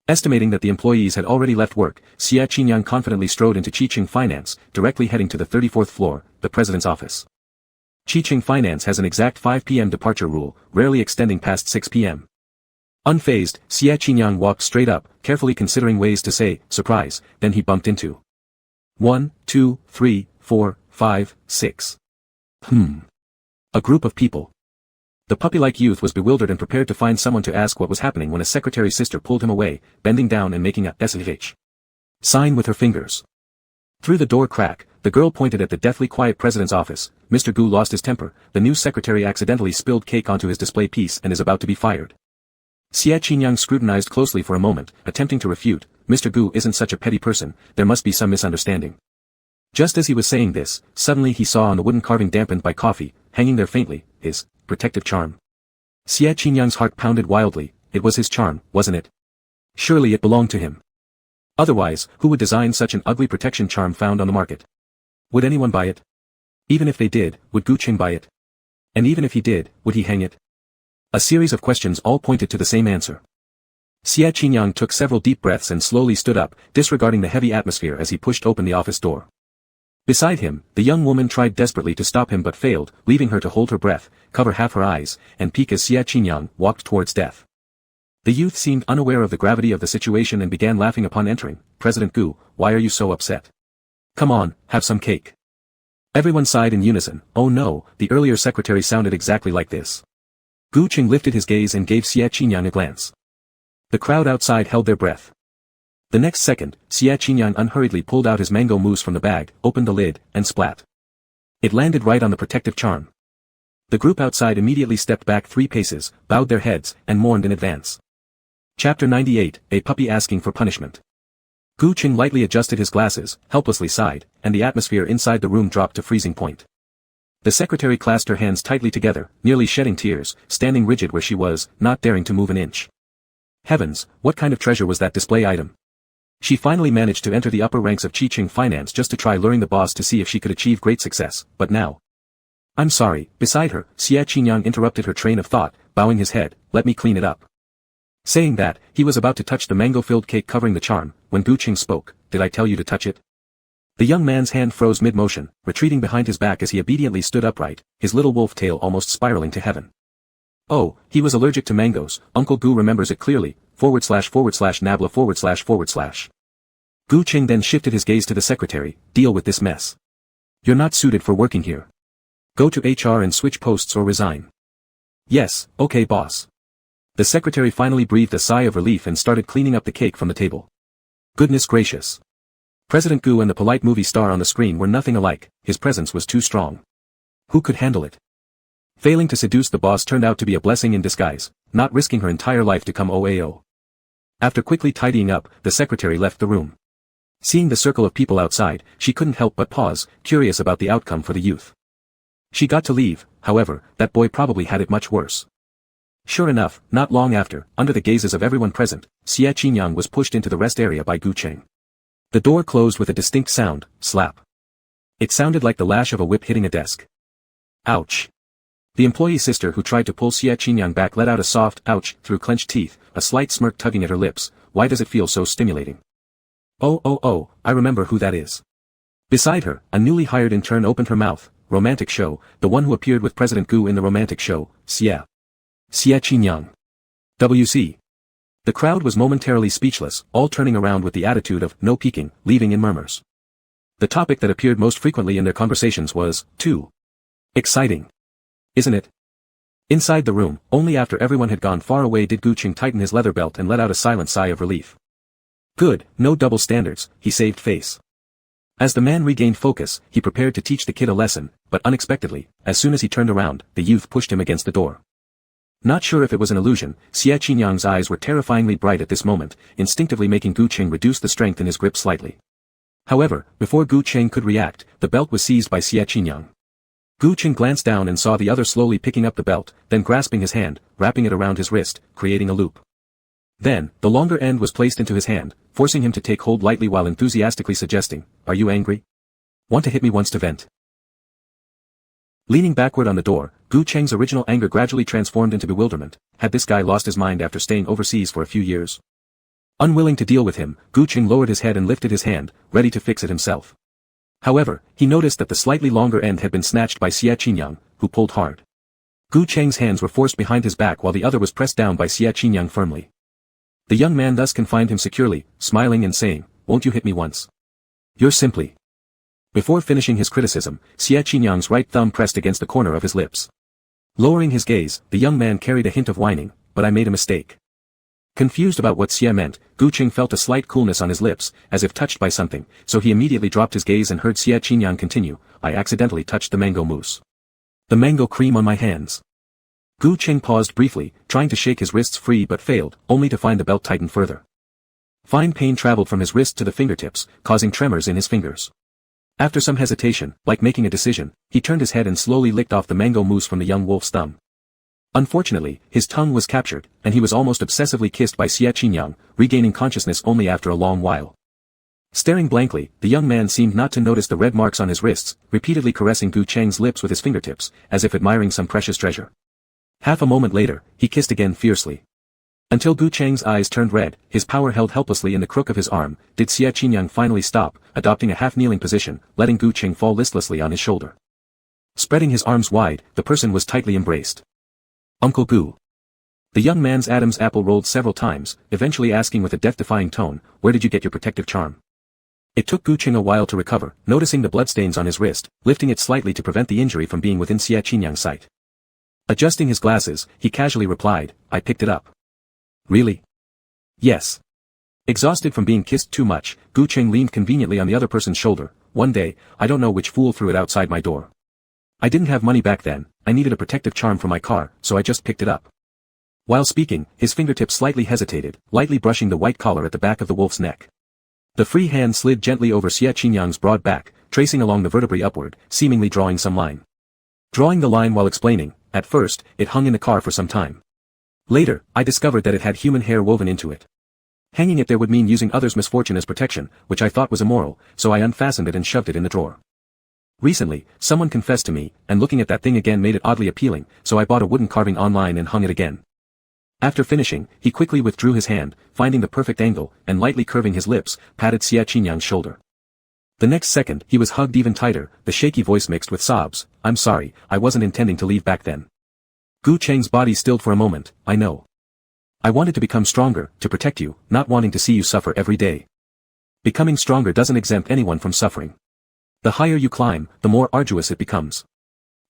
Estimating that the employees had already left work, Xia Qinyang confidently strode into Chicheng Finance, directly heading to the 34th floor, the president's office. Chicheng Finance has an exact 5 p.m. departure rule, rarely extending past 6 p.m. Unfazed, Xia Qinyang walked straight up, carefully considering ways to say, "Surprise," then he bumped into 1, 2, 3, 4, 5, 6. A group of people. The puppy-like youth was bewildered and prepared to find someone to ask what was happening when a secretary's sister pulled him away, bending down and making a SH sign with her fingers. Through the door crack, the girl pointed at the deathly quiet president's office. Mr. Gu lost his temper. The new secretary accidentally spilled cake onto his display piece and is about to be fired. Xie Qinyang scrutinized closely for a moment, attempting to refute. Mr. Gu isn't such a petty person, there must be some misunderstanding. Just as he was saying this, suddenly he saw on the wooden carving dampened by coffee, hanging there faintly, his protective charm. Xie Qinyang's heart pounded wildly. It was his charm, wasn't it? Surely it belonged to him. Otherwise, who would design such an ugly protection charm found on the market? Would anyone buy it? Even if they did, would Gu Qing buy it? And even if he did, would he hang it? A series of questions all pointed to the same answer. Xie Qinyang took several deep breaths and slowly stood up, disregarding the heavy atmosphere as he pushed open the office door. Beside him, the young woman tried desperately to stop him but failed, leaving her to hold her breath, cover half her eyes, and peek as Xie Qinyang walked towards death. The youth seemed unaware of the gravity of the situation and began laughing upon entering. President Gu, why are you so upset? Come on, have some cake. Everyone sighed in unison. Oh no, the earlier secretary sounded exactly like this. Gu Qing lifted his gaze and gave Xie Qinyang a glance. The crowd outside held their breath. The next second, Xie Qinyang unhurriedly pulled out his mango mousse from the bag, opened the lid, and splat. It landed right on the protective charm. The group outside immediately stepped back 3 paces, bowed their heads, and mourned in advance. Chapter 98, A Puppy Asking for Punishment. Gu Qing lightly adjusted his glasses, helplessly sighed, and the atmosphere inside the room dropped to freezing point. The secretary clasped her hands tightly together, nearly shedding tears, standing rigid where she was, not daring to move an inch. Heavens, what kind of treasure was that display item? She finally managed to enter the upper ranks of Qi finance just to try luring the boss to see if she could achieve great success, but now. I'm sorry. Beside her, Xie Qinyang interrupted her train of thought, bowing his head, let me clean it up. Saying that, he was about to touch the mango-filled cake covering the charm, when Gu Qing spoke, did I tell you to touch it? The young man's hand froze mid-motion, retreating behind his back as he obediently stood upright, his little wolf tail almost spiraling to heaven. Oh, he was allergic to mangoes, Uncle Gu remembers it clearly, //nabla //. Gu Qing then shifted his gaze to the secretary, deal with this mess. You're not suited for working here. Go to HR and switch posts or resign. Yes, okay boss. The secretary finally breathed a sigh of relief and started cleaning up the cake from the table. Goodness gracious. President Gu and the polite movie star on the screen were nothing alike, his presence was too strong. Who could handle it? Failing to seduce the boss turned out to be a blessing in disguise, not risking her entire life to come OAO. After quickly tidying up, the secretary left the room. Seeing the circle of people outside, she couldn't help but pause, curious about the outcome for the youth. She got to leave, however, that boy probably had it much worse. Sure enough, not long after, under the gazes of everyone present, Xie Qinyang was pushed into the rest area by Gu Qing. The door closed with a distinct sound, slap. It sounded like the lash of a whip hitting a desk. Ouch. The employee sister who tried to pull Xie Qinyang back let out a soft ouch through clenched teeth, a slight smirk tugging at her lips. Why does it feel so stimulating? Oh, I remember who that is. Beside her, a newly hired intern opened her mouth. Romantic show, the one who appeared with President Gu in the romantic show, Xie Qinyang. WC. The crowd was momentarily speechless, all turning around with the attitude of no peeking, leaving in murmurs. The topic that appeared most frequently in their conversations was, too exciting. Isn't it? Inside the room, only after everyone had gone far away did Gu Qing tighten his leather belt and let out a silent sigh of relief. Good, no double standards, he saved face. As the man regained focus, he prepared to teach the kid a lesson, but unexpectedly, as soon as he turned around, the youth pushed him against the door. Not sure if it was an illusion, Xie Qinyang's eyes were terrifyingly bright at this moment, instinctively making Gu Qing reduce the strength in his grip slightly. However, before Gu Qing could react, the belt was seized by Xie Qinyang. Gu Qing glanced down and saw the other slowly picking up the belt, then grasping his hand, wrapping it around his wrist, creating a loop. Then, the longer end was placed into his hand, forcing him to take hold lightly while enthusiastically suggesting, are you angry? Want to hit me once to vent? Leaning backward on the door, Gu Cheng's original anger gradually transformed into bewilderment. Had this guy lost his mind after staying overseas for a few years? Unwilling to deal with him, Gu Cheng lowered his head and lifted his hand, ready to fix it himself. However, he noticed that the slightly longer end had been snatched by Xie Qinyang, who pulled hard. Gu Cheng's hands were forced behind his back while the other was pressed down by Xie Qinyang firmly. The young man thus confined him securely, smiling and saying, won't you hit me once? You're simply... Before finishing his criticism, Xie Qinyang's right thumb pressed against the corner of his lips. Lowering his gaze, the young man carried a hint of whining, but I made a mistake. Confused about what Xie meant, Gu Qing felt a slight coolness on his lips, as if touched by something, so he immediately dropped his gaze and heard Xie Qinyang continue, I accidentally touched the mango mousse. The mango cream on my hands. Gu Qing paused briefly, trying to shake his wrists free but failed, only to find the belt tighten further. Fine pain traveled from his wrist to the fingertips, causing tremors in his fingers. After some hesitation, like making a decision, he turned his head and slowly licked off the mango mousse from the young wolf's thumb. Unfortunately, his tongue was captured, and he was almost obsessively kissed by Xie Qinyang, regaining consciousness only after a long while. Staring blankly, the young man seemed not to notice the red marks on his wrists, repeatedly caressing Gu Cheng's lips with his fingertips, as if admiring some precious treasure. Half a moment later, he kissed again fiercely. Until Gu Cheng's eyes turned red, his power held helplessly in the crook of his arm, did Xie Qinyang finally stop, adopting a half-kneeling position, letting Gu Cheng fall listlessly on his shoulder. Spreading his arms wide, the person was tightly embraced. Uncle Gu. The young man's Adam's apple rolled several times, eventually asking with a death-defying tone, where did you get your protective charm? It took Gu Cheng a while to recover, noticing the bloodstains on his wrist, lifting it slightly to prevent the injury from being within Xie Qinyang's sight. Adjusting his glasses, he casually replied, I picked it up. Really? Yes. Exhausted from being kissed too much, Gu Cheng leaned conveniently on the other person's shoulder. One day, I don't know which fool threw it outside my door. I didn't have money back then, I needed a protective charm for my car, so I just picked it up. While speaking, his fingertips slightly hesitated, lightly brushing the white collar at the back of the wolf's neck. The free hand slid gently over Xie Qinyang's broad back, tracing along the vertebrae upward, seemingly drawing some line. Drawing the line while explaining, at first, it hung in the car for some time. Later, I discovered that it had human hair woven into it. Hanging it there would mean using others' misfortune as protection, which I thought was immoral, so I unfastened it and shoved it in the drawer. Recently, someone confessed to me, and looking at that thing again made it oddly appealing, so I bought a wooden carving online and hung it again. After finishing, he quickly withdrew his hand, finding the perfect angle, and lightly curving his lips, patted Xie Qinyang's shoulder. The next second, he was hugged even tighter, the shaky voice mixed with sobs, I'm sorry, I wasn't intending to leave back then. Gu Cheng's body stilled for a moment, I know. I wanted to become stronger, to protect you, not wanting to see you suffer every day. Becoming stronger doesn't exempt anyone from suffering. The higher you climb, the more arduous it becomes.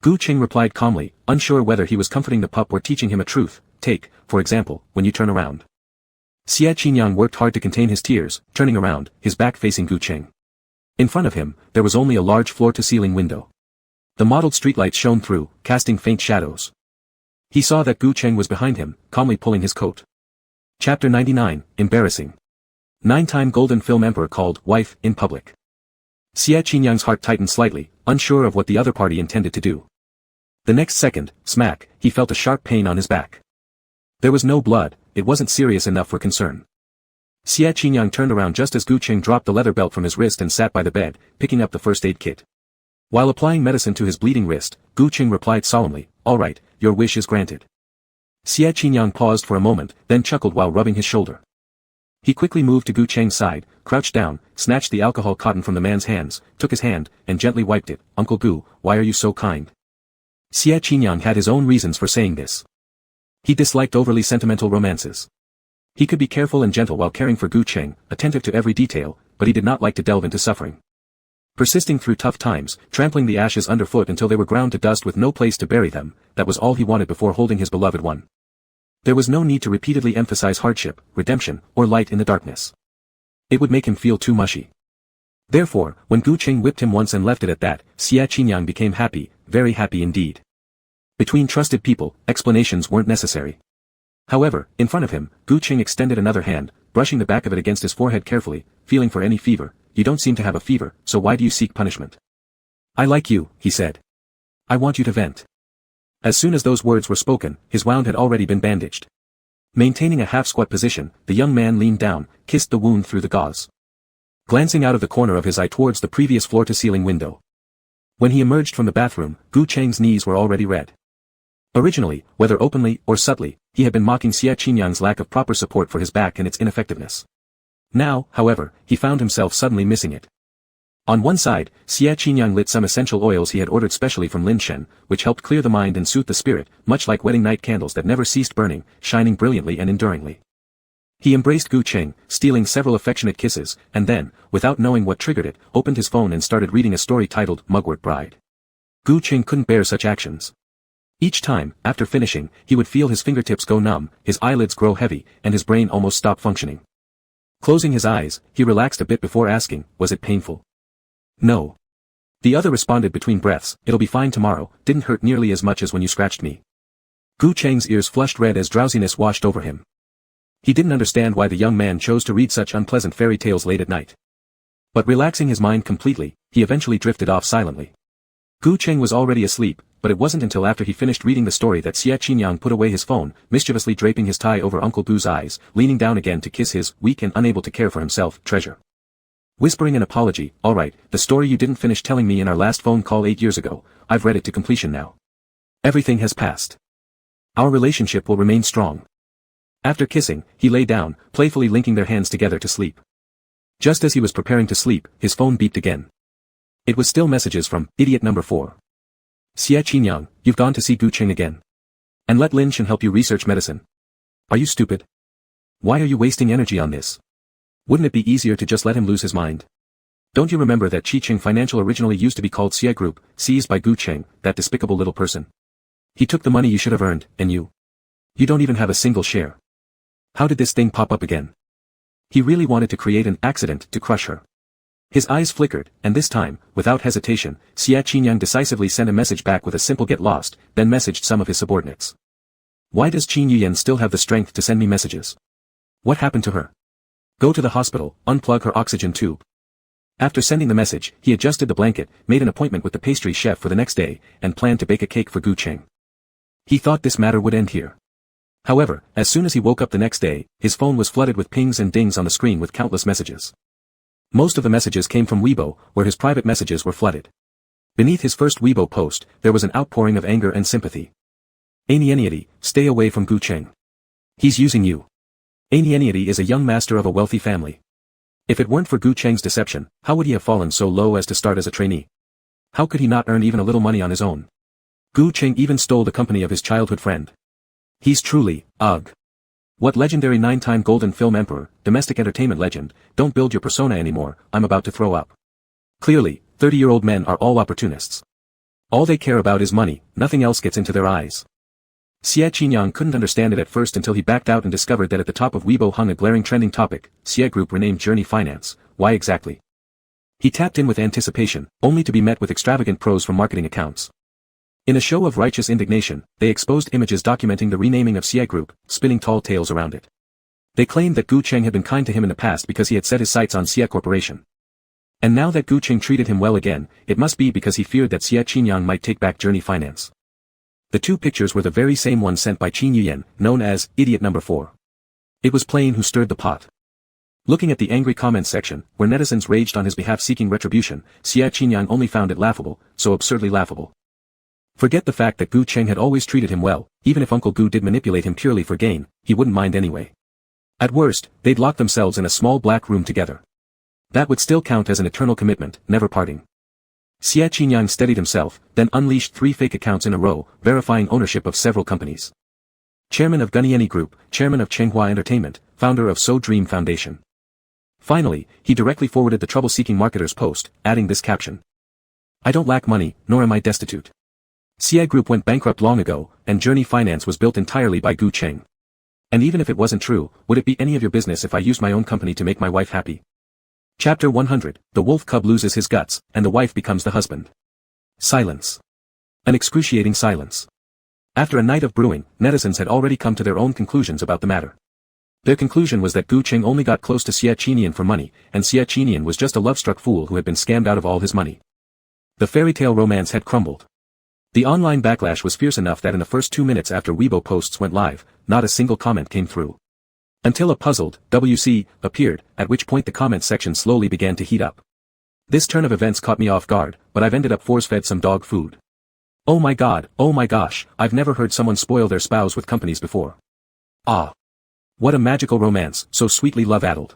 Gu Cheng replied calmly, unsure whether he was comforting the pup or teaching him a truth. Take, for example, when you turn around. Xie Qinyang worked hard to contain his tears, turning around, his back facing Gu Cheng. In front of him, there was only a large floor-to-ceiling window. The mottled streetlights shone through, casting faint shadows. He saw that Gu Cheng was behind him, calmly pulling his coat. Chapter 99, Embarrassing. 9-time Golden Film Emperor called, wife, in public. Xie Qinyang's heart tightened slightly, unsure of what the other party intended to do. The next second, smack, he felt a sharp pain on his back. There was no blood, it wasn't serious enough for concern. Xie Qinyang turned around just as Gu Cheng dropped the leather belt from his wrist and sat by the bed, picking up the first aid kit. While applying medicine to his bleeding wrist, Gu Cheng replied solemnly, all right, your wish is granted. Xie Qinyang paused for a moment, then chuckled while rubbing his shoulder. He quickly moved to Gu Cheng's side, crouched down, snatched the alcohol cotton from the man's hands, took his hand, and gently wiped it. Uncle Gu, why are you so kind? Xie Qinyang had his own reasons for saying this. He disliked overly sentimental romances. He could be careful and gentle while caring for Gu Cheng, attentive to every detail, but he did not like to delve into suffering. Persisting through tough times, trampling the ashes underfoot until they were ground to dust with no place to bury them, that was all he wanted before holding his beloved one. There was no need to repeatedly emphasize hardship, redemption, or light in the darkness. It would make him feel too mushy. Therefore, when Gu Cheng whipped him once and left it at that, Xie Qinyang became happy, very happy indeed. Between trusted people, explanations weren't necessary. However, in front of him, Gu Cheng extended another hand, brushing the back of it against his forehead carefully, feeling for any fever. You don't seem to have a fever, so why do you seek punishment? I like you, he said. I want you to vent. As soon as those words were spoken, his wound had already been bandaged. Maintaining a half-squat position, the young man leaned down, kissed the wound through the gauze. Glancing out of the corner of his eye towards the previous floor-to-ceiling window. When he emerged from the bathroom, Gu Cheng's knees were already red. Originally, whether openly or subtly, he had been mocking Xie Qinyang's lack of proper support for his back and its ineffectiveness. Now, however, he found himself suddenly missing it. On one side, Xie Qinyang lit some essential oils he had ordered specially from Lin Shen, which helped clear the mind and soothe the spirit, much like wedding night candles that never ceased burning, shining brilliantly and enduringly. He embraced Gu Cheng, stealing several affectionate kisses, and then, without knowing what triggered it, opened his phone and started reading a story titled Mugwort Bride. Gu Cheng couldn't bear such actions. Each time, after finishing, he would feel his fingertips go numb, his eyelids grow heavy, and his brain almost stop functioning. Closing his eyes, he relaxed a bit before asking, was it painful? No. The other responded between breaths, it'll be fine tomorrow, didn't hurt nearly as much as when you scratched me. Gu Cheng's ears flushed red as drowsiness washed over him. He didn't understand why the young man chose to read such unpleasant fairy tales late at night. But relaxing his mind completely, he eventually drifted off silently. Gu Cheng was already asleep, but it wasn't until after he finished reading the story that Xie Qinyang put away his phone, mischievously draping his tie over Uncle Gu's eyes, leaning down again to kiss his, weak and unable to care for himself, treasure. Whispering an apology, alright, the story you didn't finish telling me in our last phone call 8 years ago, I've read it to completion now. Everything has passed. Our relationship will remain strong. After kissing, he lay down, playfully linking their hands together to sleep. Just as he was preparing to sleep, his phone beeped again. It was still messages from idiot number 4. Xie Qinyang, you've gone to see Gu Cheng again. And let Lin Shen help you research medicine. Are you stupid? Why are you wasting energy on this? Wouldn't it be easier to just let him lose his mind? Don't you remember that Chi-Cheng Financial originally used to be called Xie Group, seized by Gu Cheng, that despicable little person? He took the money you should have earned, and you don't even have a single share. How did this thing pop up again? He really wanted to create an accident to crush her. His eyes flickered, and this time, without hesitation, Xie Qinyang decisively sent a message back with a simple get lost, then messaged some of his subordinates. Why does Qin Yuyan still have the strength to send me messages? What happened to her? Go to the hospital, unplug her oxygen tube. After sending the message, he adjusted the blanket, made an appointment with the pastry chef for the next day, and planned to bake a cake for Gu Cheng. He thought this matter would end here. However, as soon as he woke up the next day, his phone was flooded with pings and dings on the screen with countless messages. Most of the messages came from Weibo, where his private messages were flooded. Beneath his first Weibo post, there was an outpouring of anger and sympathy. Anieniety, stay away from Gu Cheng. He's using you. Anieniety is a young master of a wealthy family. If it weren't for Gu Cheng's deception, how would he have fallen so low as to start as a trainee? How could he not earn even a little money on his own? Gu Cheng even stole the company of his childhood friend. He's truly, ugh. What legendary 9-time Golden Film Emperor, domestic entertainment legend, don't build your persona anymore, I'm about to throw up. Clearly, 30-year-old men are all opportunists. All they care about is money, nothing else gets into their eyes. Xie Qinyang couldn't understand it at first until he backed out and discovered that at the top of Weibo hung a glaring trending topic, Xie Group renamed Journey Finance, why exactly? He tapped in with anticipation, only to be met with extravagant prose from marketing accounts. In a show of righteous indignation, they exposed images documenting the renaming of Xie Group, spinning tall tales around it. They claimed that Gu Cheng had been kind to him in the past because he had set his sights on Xie Corporation. And now that Gu Cheng treated him well again, it must be because he feared that Xie Qinyang might take back Journey Finance. The two pictures were the very same one sent by Qin Yuyan, known as idiot number 4. It was plain who stirred the pot. Looking at the angry comments section, where netizens raged on his behalf seeking retribution, Xie Qinyang only found it laughable, so absurdly laughable. Forget the fact that Gu Cheng had always treated him well, even if Uncle Gu did manipulate him purely for gain, he wouldn't mind anyway. At worst, they'd lock themselves in a small black room together. That would still count as an eternal commitment, never parting. Xie Qinyang steadied himself, then unleashed 3 fake accounts in a row, verifying ownership of several companies. Chairman of Gunyeni Group, Chairman of Chenghua Entertainment, founder of So Dream Foundation. Finally, he directly forwarded the trouble-seeking marketer's post, adding this caption. I don't lack money, nor am I destitute. Xie Group went bankrupt long ago, and Journey Finance was built entirely by Gu Cheng. And even if it wasn't true, would it be any of your business if I used my own company to make my wife happy? Chapter 100, The Wolf Cub Loses His Guts, and the Wife Becomes the Husband. Silence. An excruciating silence. After a night of brewing, netizens had already come to their own conclusions about the matter. Their conclusion was that Gu Cheng only got close to Xie Qinyang for money, and Xie Qinyang was just a love-struck fool who had been scammed out of all his money. The fairy tale romance had crumbled. The online backlash was fierce enough that in the first 2 minutes after Weibo posts went live, not a single comment came through. Until a puzzled WC appeared, at which point the comment section slowly began to heat up. This turn of events caught me off guard, but I've ended up force-fed some dog food. Oh my god, oh my gosh, I've never heard someone spoil their spouse with companies before. Ah. What a magical romance, so sweetly love-addled.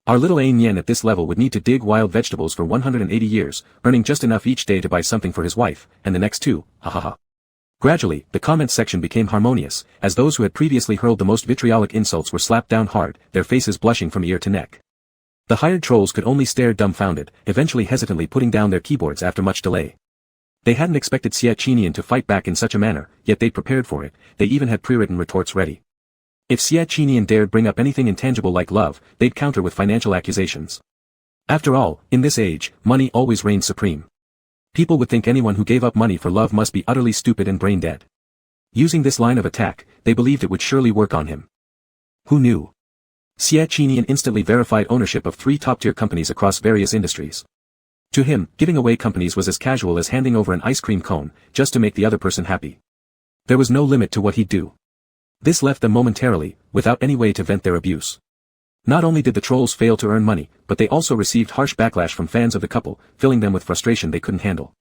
Our little Ain Yen at this level would need to dig wild vegetables for 180 years, earning just enough each day to buy something for his wife, and the next 2, ha ha ha. Gradually, the comments section became harmonious, as those who had previously hurled the most vitriolic insults were slapped down hard, their faces blushing from ear to neck. The hired trolls could only stare dumbfounded, eventually hesitantly putting down their keyboards after much delay. They hadn't expected Xie Qinian to fight back in such a manner, yet they'd prepared for it, they even had pre-written retorts ready. If Xie Qinian dared bring up anything intangible like love, they'd counter with financial accusations. After all, in this age, money always reigns supreme. People would think anyone who gave up money for love must be utterly stupid and brain dead. Using this line of attack, they believed it would surely work on him. Who knew? Xie Qinian instantly verified ownership of 3 top-tier companies across various industries. To him, giving away companies was as casual as handing over an ice cream cone, just to make the other person happy. There was no limit to what he'd do. This left them momentarily, without any way to vent their abuse. Not only did the trolls fail to earn money, but they also received harsh backlash from fans of the couple, filling them with frustration they couldn't handle.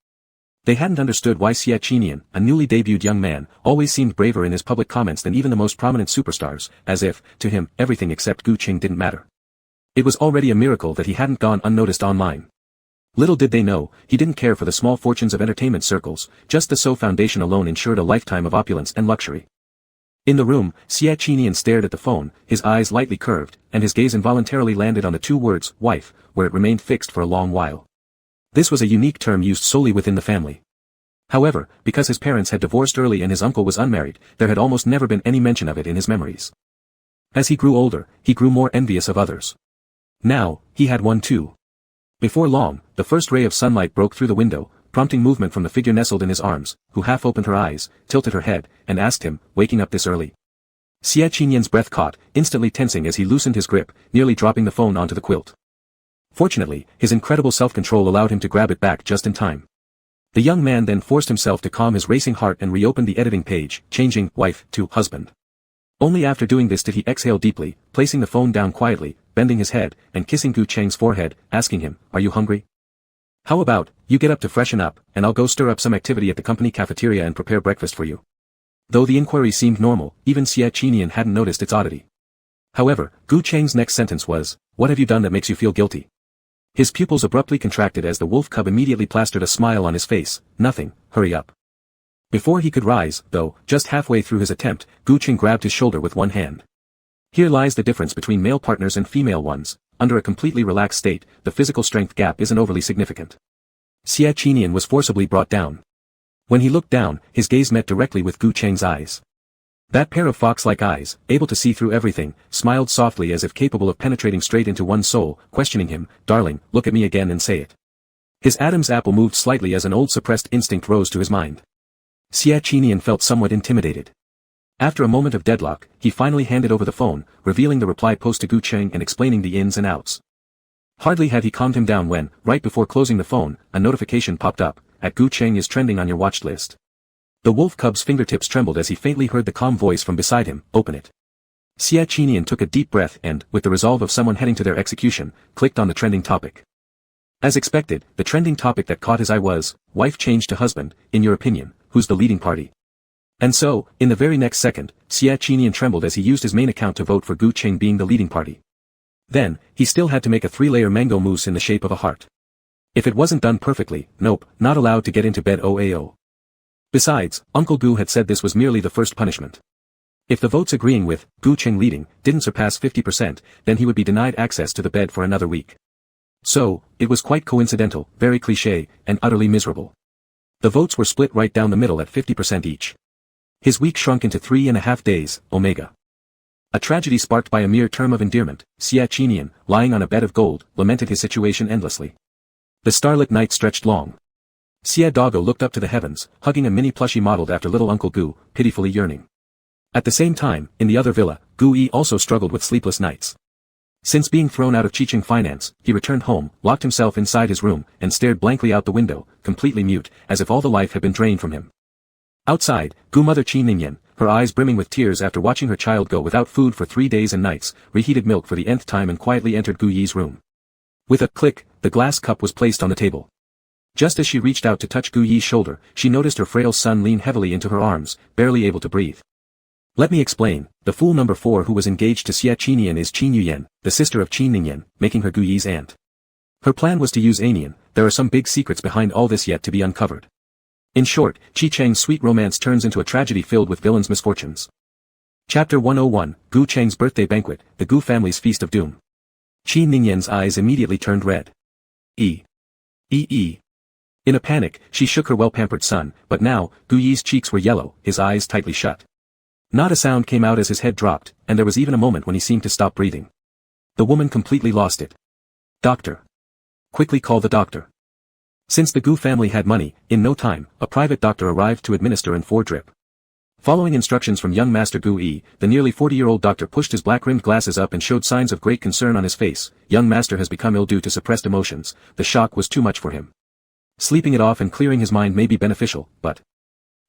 They hadn't understood why Xie Qinian, a newly debuted young man, always seemed braver in his public comments than even the most prominent superstars, as if, to him, everything except Gu Qing didn't matter. It was already a miracle that he hadn't gone unnoticed online. Little did they know, he didn't care for the small fortunes of entertainment circles, just the So Foundation alone ensured a lifetime of opulence and luxury. In the room, Xie Qinian stared at the phone, his eyes lightly curved, and his gaze involuntarily landed on the 2 words, wife, where it remained fixed for a long while. This was a unique term used solely within the family. However, because his parents had divorced early and his uncle was unmarried, there had almost never been any mention of it in his memories. As he grew older, he grew more envious of others. Now, he had one too. Before long, the first ray of sunlight broke through the window, prompting movement from the figure nestled in his arms, who half opened her eyes, tilted her head, and asked him, waking up this early. Xie Qinian's breath caught, instantly tensing as he loosened his grip, nearly dropping the phone onto the quilt. Fortunately, his incredible self-control allowed him to grab it back just in time. The young man then forced himself to calm his racing heart and reopened the editing page, changing wife to husband. Only after doing this did he exhale deeply, placing the phone down quietly, bending his head, and kissing Gu Cheng's forehead, asking him, "Are you hungry? How about, you get up to freshen up, and I'll go stir up some activity at the company cafeteria and prepare breakfast for you." Though the inquiry seemed normal, even Xie Qinian hadn't noticed its oddity. However, Gu Cheng's next sentence was, "What have you done that makes you feel guilty?" His pupils abruptly contracted as the wolf cub immediately plastered a smile on his face. "Nothing, hurry up." Before he could rise, though, just halfway through his attempt, Gu Cheng grabbed his shoulder with one hand. Here lies the difference between male partners and female ones. Under a completely relaxed state, the physical strength gap isn't overly significant. Xie Qinian was forcibly brought down. When he looked down, his gaze met directly with Gu Cheng's eyes. That pair of fox-like eyes, able to see through everything, smiled softly as if capable of penetrating straight into one's soul, questioning him, "Darling, look at me again and say it." His Adam's apple moved slightly as an old suppressed instinct rose to his mind. Xie Qinian felt somewhat intimidated. After a moment of deadlock, he finally handed over the phone, revealing the reply post to Gu Cheng and explaining the ins and outs. Hardly had he calmed him down when, right before closing the phone, a notification popped up, "Gu Cheng is trending on your watch list." The wolf cub's fingertips trembled as he faintly heard the calm voice from beside him, "Open it." Xie Qinian took a deep breath and, with the resolve of someone heading to their execution, clicked on the trending topic. As expected, the trending topic that caught his eye was, "Wife changed to husband, in your opinion, who's the leading party?" And so, in the very next second, Xie Qinian trembled as he used his main account to vote for Gu Cheng being the leading party. Then, he still had to make a 3-layer mango mousse in the shape of a heart. If it wasn't done perfectly, nope, not allowed to get into bed OAO. Besides, Uncle Gu had said this was merely the first punishment. If the votes agreeing with Gu Cheng leading didn't surpass 50%, then he would be denied access to the bed for another week. So, it was quite coincidental, very cliché, and utterly miserable. The votes were split right down the middle at 50% each. His week shrunk into 3.5 days, omega. A tragedy sparked by a mere term of endearment, Xie Qinian, lying on a bed of gold, lamented his situation endlessly. The starlit night stretched long. Xie Doggo looked up to the heavens, hugging a mini plushie modeled after little Uncle Gu, pitifully yearning. At the same time, in the other villa, Gu Yi also struggled with sleepless nights. Since being thrown out of Chicheng Finance, he returned home, locked himself inside his room, and stared blankly out the window, completely mute, as if all the life had been drained from him. Outside, Gu mother Qi Ningyan, her eyes brimming with tears after watching her child go without food for 3 days and nights, reheated milk for the nth time and quietly entered Gu Yi's room. With a click, the glass cup was placed on the table. Just as she reached out to touch Gu Yi's shoulder, she noticed her frail son lean heavily into her arms, barely able to breathe. "Let me explain, the fool number 4 who was engaged to Xie Qinian is Qin Yuyan, the sister of Qin Ningyan, making her Gu Yi's aunt. Her plan was to use Anian, there are some big secrets behind all this yet to be uncovered." In short, Qi Cheng's sweet romance turns into a tragedy filled with villains' misfortunes. Chapter 101, Gu Cheng's Birthday Banquet, the Gu family's Feast of Doom. Qin Ningyan's eyes immediately turned red. In a panic, she shook her well-pampered son, but now, Gu Yi's cheeks were yellow, his eyes tightly shut. Not a sound came out as his head dropped, and there was even a moment when he seemed to stop breathing. The woman completely lost it. Doctor. Quickly call the doctor. Since the Gu family had money, in no time, a private doctor arrived to administer and 4 drip. Following instructions from young Master Gu Yi, the nearly 40-year-old doctor pushed his black-rimmed glasses up and showed signs of great concern on his face. Young Master has become ill due to suppressed emotions. The shock was too much for him. Sleeping it off and clearing his mind may be beneficial, but...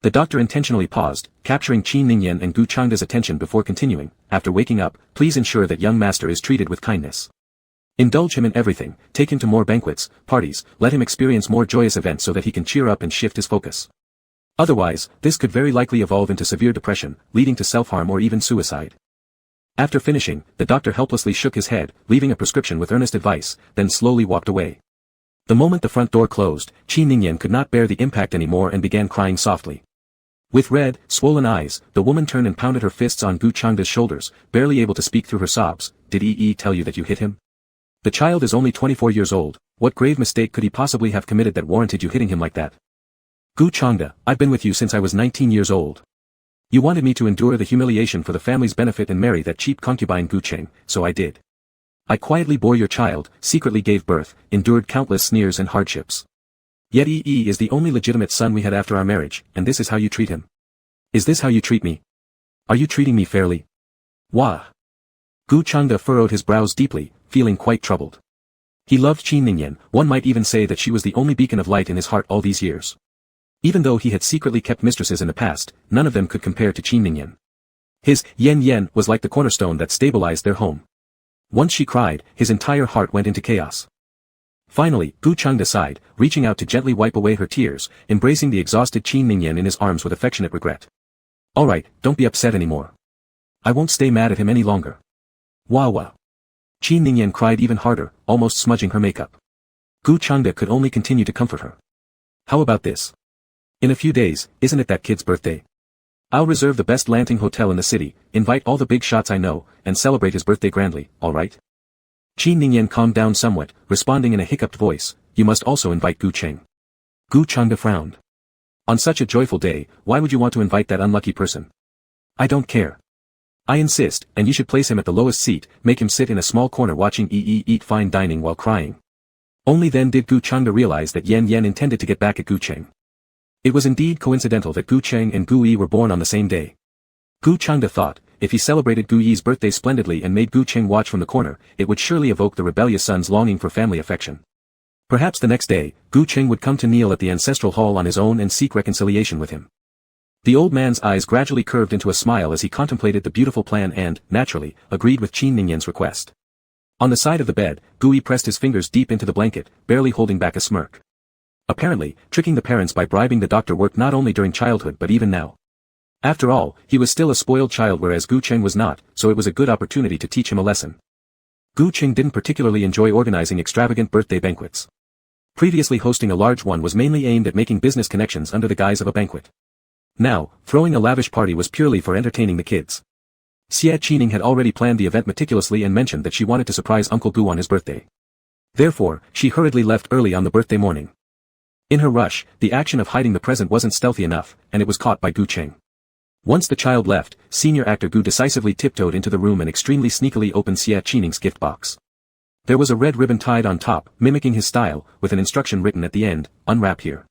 The doctor intentionally paused, capturing Qin Ningyan and Gu Changda's attention before continuing. After waking up, please ensure that young Master is treated with kindness. Indulge him in everything, take him to more banquets, parties, let him experience more joyous events so that he can cheer up and shift his focus. Otherwise, this could very likely evolve into severe depression, leading to self-harm or even suicide. After finishing, the doctor helplessly shook his head, leaving a prescription with earnest advice, then slowly walked away. The moment the front door closed, Qin Ningyan could not bear the impact anymore and began crying softly. With red, swollen eyes, the woman turned and pounded her fists on Gu Changda's shoulders, barely able to speak through her sobs. Did Yi tell you that you hit him? The child is only 24 years old. What grave mistake could he possibly have committed that warranted you hitting him like that? Gu Changda, I've been with you since I was 19 years old. You wanted me to endure the humiliation for the family's benefit and marry that cheap concubine Gu Cheng, so I did. I quietly bore your child, secretly gave birth, endured countless sneers and hardships. Yet Yi is the only legitimate son we had after our marriage, and this is how you treat him. Is this how you treat me? Are you treating me fairly? Wah! Gu Changda furrowed his brows deeply, feeling quite troubled. He loved Qin Ningyan, one might even say that she was the only beacon of light in his heart all these years. Even though he had secretly kept mistresses in the past, none of them could compare to Qin Ningyan. His Yan was like the cornerstone that stabilized their home. Once she cried, his entire heart went into chaos. Finally, Gu Changda sighed, reaching out to gently wipe away her tears, embracing the exhausted Qin Ningyan in his arms with affectionate regret. Alright, don't be upset anymore. I won't stay mad at him any longer. Wah wah. Qin Ningyan cried even harder, almost smudging her makeup. Gu Changda could only continue to comfort her. How about this? In a few days, isn't it that kid's birthday? I'll reserve the best Lanting hotel in the city, invite all the big shots I know, and celebrate his birthday grandly, alright? Qin Ningyan calmed down somewhat, responding in a hiccuped voice, you must also invite Gu Cheng. Gu Changda frowned. On such a joyful day, why would you want to invite that unlucky person? I don't care. I insist, and you should place him at the lowest seat, make him sit in a small corner watching Yi eat fine dining while crying. Only then did Gu Changda realize that Yan intended to get back at Gu Cheng. It was indeed coincidental that Gu Cheng and Gu Yi were born on the same day. Gu Changda thought, if he celebrated Gu Yi's birthday splendidly and made Gu Cheng watch from the corner, it would surely evoke the rebellious son's longing for family affection. Perhaps the next day, Gu Cheng would come to kneel at the ancestral hall on his own and seek reconciliation with him. The old man's eyes gradually curved into a smile as he contemplated the beautiful plan and, naturally, agreed with Qin Ningyan's request. On the side of the bed, Gu Yi pressed his fingers deep into the blanket, barely holding back a smirk. Apparently, tricking the parents by bribing the doctor worked not only during childhood but even now. After all, he was still a spoiled child whereas Gu Cheng was not, so it was a good opportunity to teach him a lesson. Gu Cheng didn't particularly enjoy organizing extravagant birthday banquets. Previously hosting a large one was mainly aimed at making business connections under the guise of a banquet. Now, throwing a lavish party was purely for entertaining the kids. Xie Qining had already planned the event meticulously and mentioned that she wanted to surprise Uncle Gu on his birthday. Therefore, she hurriedly left early on the birthday morning. In her rush, the action of hiding the present wasn't stealthy enough, and it was caught by Gu Cheng. Once the child left, senior actor Gu decisively tiptoed into the room and extremely sneakily opened Xie Qining's gift box. There was a red ribbon tied on top, mimicking his style, with an instruction written at the end, unwrap here.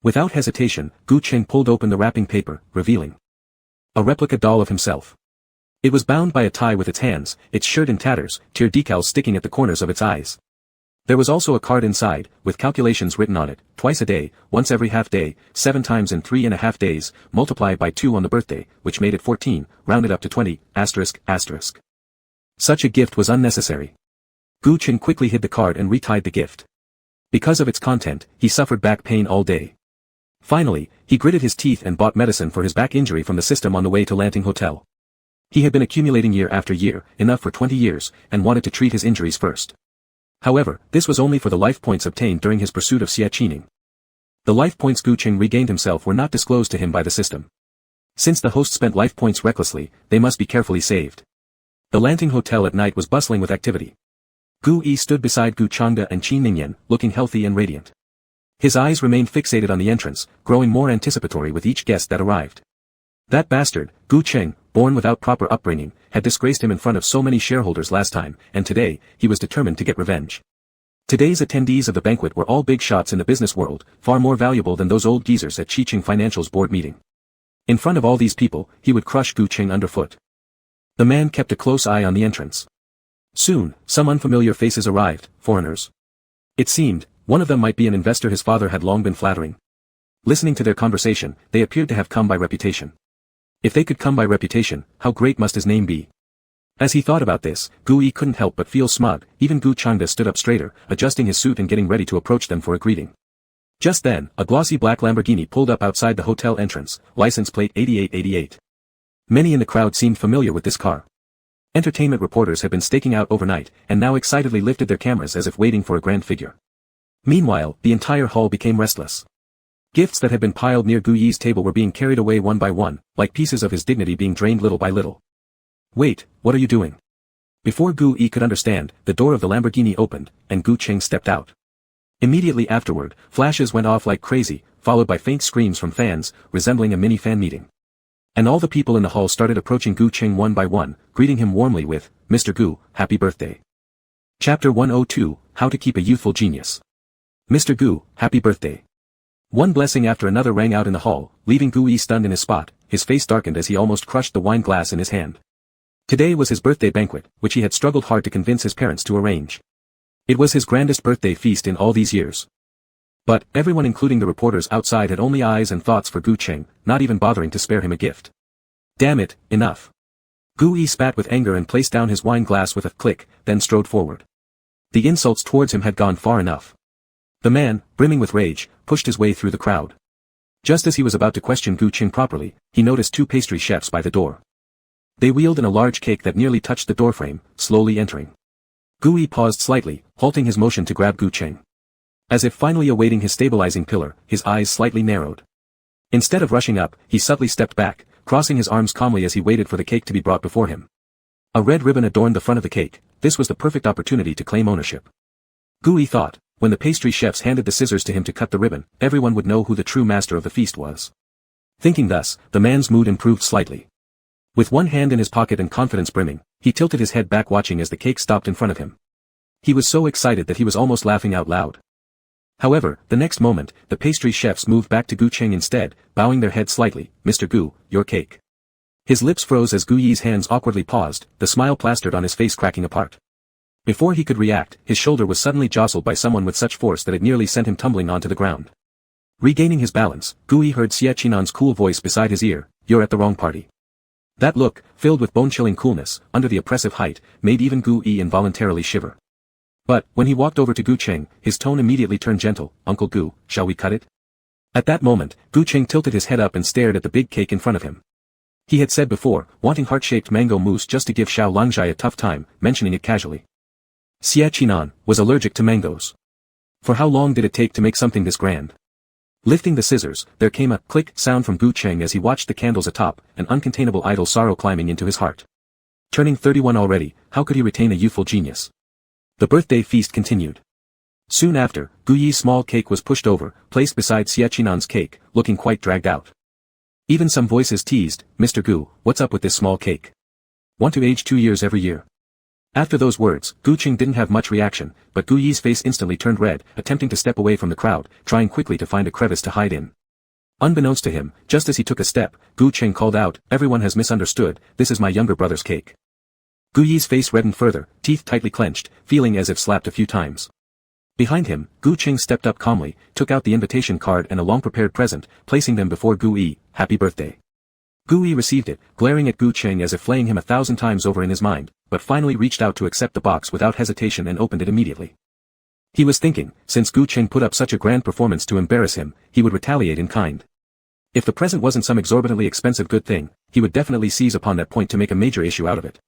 Without hesitation, Gu Cheng pulled open the wrapping paper, revealing a replica doll of himself. It was bound by a tie with its hands, its shirt in tatters, tear decals sticking at the corners of its eyes. There was also a card inside, with calculations written on it, twice a day, once every half day, 7 times in 3.5 days, multiplied by 2 on the birthday, which made it 14, rounded up to 20, asterisk, asterisk. Such a gift was unnecessary. Gu Cheng quickly hid the card and retied the gift. Because of its content, he suffered back pain all day. Finally, he gritted his teeth and bought medicine for his back injury from the system on the way to Lanting Hotel. He had been accumulating year after year, enough for 20 years, and wanted to treat his injuries first. However, this was only for the life points obtained during his pursuit of Xie Qining. The life points Gu Cheng regained himself were not disclosed to him by the system. Since the host spent life points recklessly, they must be carefully saved. The Lanting Hotel at night was bustling with activity. Gu Yi stood beside Gu Changda and Qin Ningyan, looking healthy and radiant. His eyes remained fixated on the entrance, growing more anticipatory with each guest that arrived. That bastard, Gu Cheng, born without proper upbringing, had disgraced him in front of so many shareholders last time, and today, he was determined to get revenge. Today's attendees of the banquet were all big shots in the business world, far more valuable than those old geezers at Chiching Financial's board meeting. In front of all these people, he would crush Gu Cheng underfoot. The man kept a close eye on the entrance. Soon, some unfamiliar faces arrived, foreigners. It seemed, one of them might be an investor his father had long been flattering. Listening to their conversation, they appeared to have come by reputation. If they could come by reputation, how great must his name be? As he thought about this, Gu Yi couldn't help but feel smug. Even Gu Changda stood up straighter, adjusting his suit and getting ready to approach them for a greeting. Just then, a glossy black Lamborghini pulled up outside the hotel entrance, license plate 8888. Many in the crowd seemed familiar with this car. Entertainment reporters had been staking out overnight, and now excitedly lifted their cameras as if waiting for a grand figure. Meanwhile, the entire hall became restless. Gifts that had been piled near Gu Yi's table were being carried away one by one, like pieces of his dignity being drained little by little. Wait, what are you doing? Before Gu Yi could understand, the door of the Lamborghini opened, and Gu Cheng stepped out. Immediately afterward, flashes went off like crazy, followed by faint screams from fans, resembling a mini fan meeting. And all the people in the hall started approaching Gu Cheng one by one, greeting him warmly with, "Mr. Gu, happy birthday." Chapter 102, How to Keep a Youthful Genius. "Mr. Gu, happy birthday." One blessing after another rang out in the hall, leaving Gu Yi stunned in his spot, his face darkened as he almost crushed the wine glass in his hand. Today was his birthday banquet, which he had struggled hard to convince his parents to arrange. It was his grandest birthday feast in all these years. But, everyone including the reporters outside had only eyes and thoughts for Gu Cheng, not even bothering to spare him a gift. Damn it, enough. Gu Yi spat with anger and placed down his wine glass with a click, then strode forward. The insults towards him had gone far enough. The man, brimming with rage, pushed his way through the crowd. Just as he was about to question Gu Cheng properly, he noticed two pastry chefs by the door. They wheeled in a large cake that nearly touched the doorframe, slowly entering. Gu Yi paused slightly, halting his motion to grab Gu Cheng. As if finally awaiting his stabilizing pillar, his eyes slightly narrowed. Instead of rushing up, he subtly stepped back, crossing his arms calmly as he waited for the cake to be brought before him. A red ribbon adorned the front of the cake. This was the perfect opportunity to claim ownership. Gu Yi thought, when the pastry chefs handed the scissors to him to cut the ribbon, everyone would know who the true master of the feast was. Thinking thus, the man's mood improved slightly. With one hand in his pocket and confidence brimming, he tilted his head back watching as the cake stopped in front of him. He was so excited that he was almost laughing out loud. However, the next moment, the pastry chefs moved back to Gu Cheng instead, bowing their heads slightly. "Mr. Gu, your cake." His lips froze as Gu Yi's hands awkwardly paused, the smile plastered on his face cracking apart. Before he could react, his shoulder was suddenly jostled by someone with such force that it nearly sent him tumbling onto the ground. Regaining his balance, Gu Yi heard Xie Qinan's cool voice beside his ear, "You're at the wrong party." That look, filled with bone-chilling coolness, under the oppressive height, made even Gu Yi involuntarily shiver. But, when he walked over to Gu Cheng, his tone immediately turned gentle. "Uncle Gu, shall we cut it?" At that moment, Gu Cheng tilted his head up and stared at the big cake in front of him. He had said before, wanting heart-shaped mango mousse just to give Xiao Langjai a tough time, mentioning it casually. Xie Qinan was allergic to mangoes. For how long did it take to make something this grand? Lifting the scissors, there came a click sound from Gu Cheng as he watched the candles atop, an uncontainable idle sorrow climbing into his heart. Turning 31 already, how could he retain a youthful genius? The birthday feast continued. Soon after, Gu Yi's small cake was pushed over, placed beside Xie Qinan's cake, looking quite dragged out. Even some voices teased, "Mr. Gu, what's up with this small cake? Want to age 2 years every year?" After those words, Gu Cheng didn't have much reaction, but Gu Yi's face instantly turned red, attempting to step away from the crowd, trying quickly to find a crevice to hide in. Unbeknownst to him, just as he took a step, Gu Cheng called out, "Everyone has misunderstood, this is my younger brother's cake." Gu Yi's face reddened further, teeth tightly clenched, feeling as if slapped a few times. Behind him, Gu Cheng stepped up calmly, took out the invitation card and a long-prepared present, placing them before Gu Yi. "Happy birthday." Gu Yi received it, glaring at Gu Cheng as if flaying him 1,000 times over in his mind, but finally reached out to accept the box without hesitation and opened it immediately. He was thinking, since Gu Cheng put up such a grand performance to embarrass him, he would retaliate in kind. If the present wasn't some exorbitantly expensive good thing, he would definitely seize upon that point to make a major issue out of it.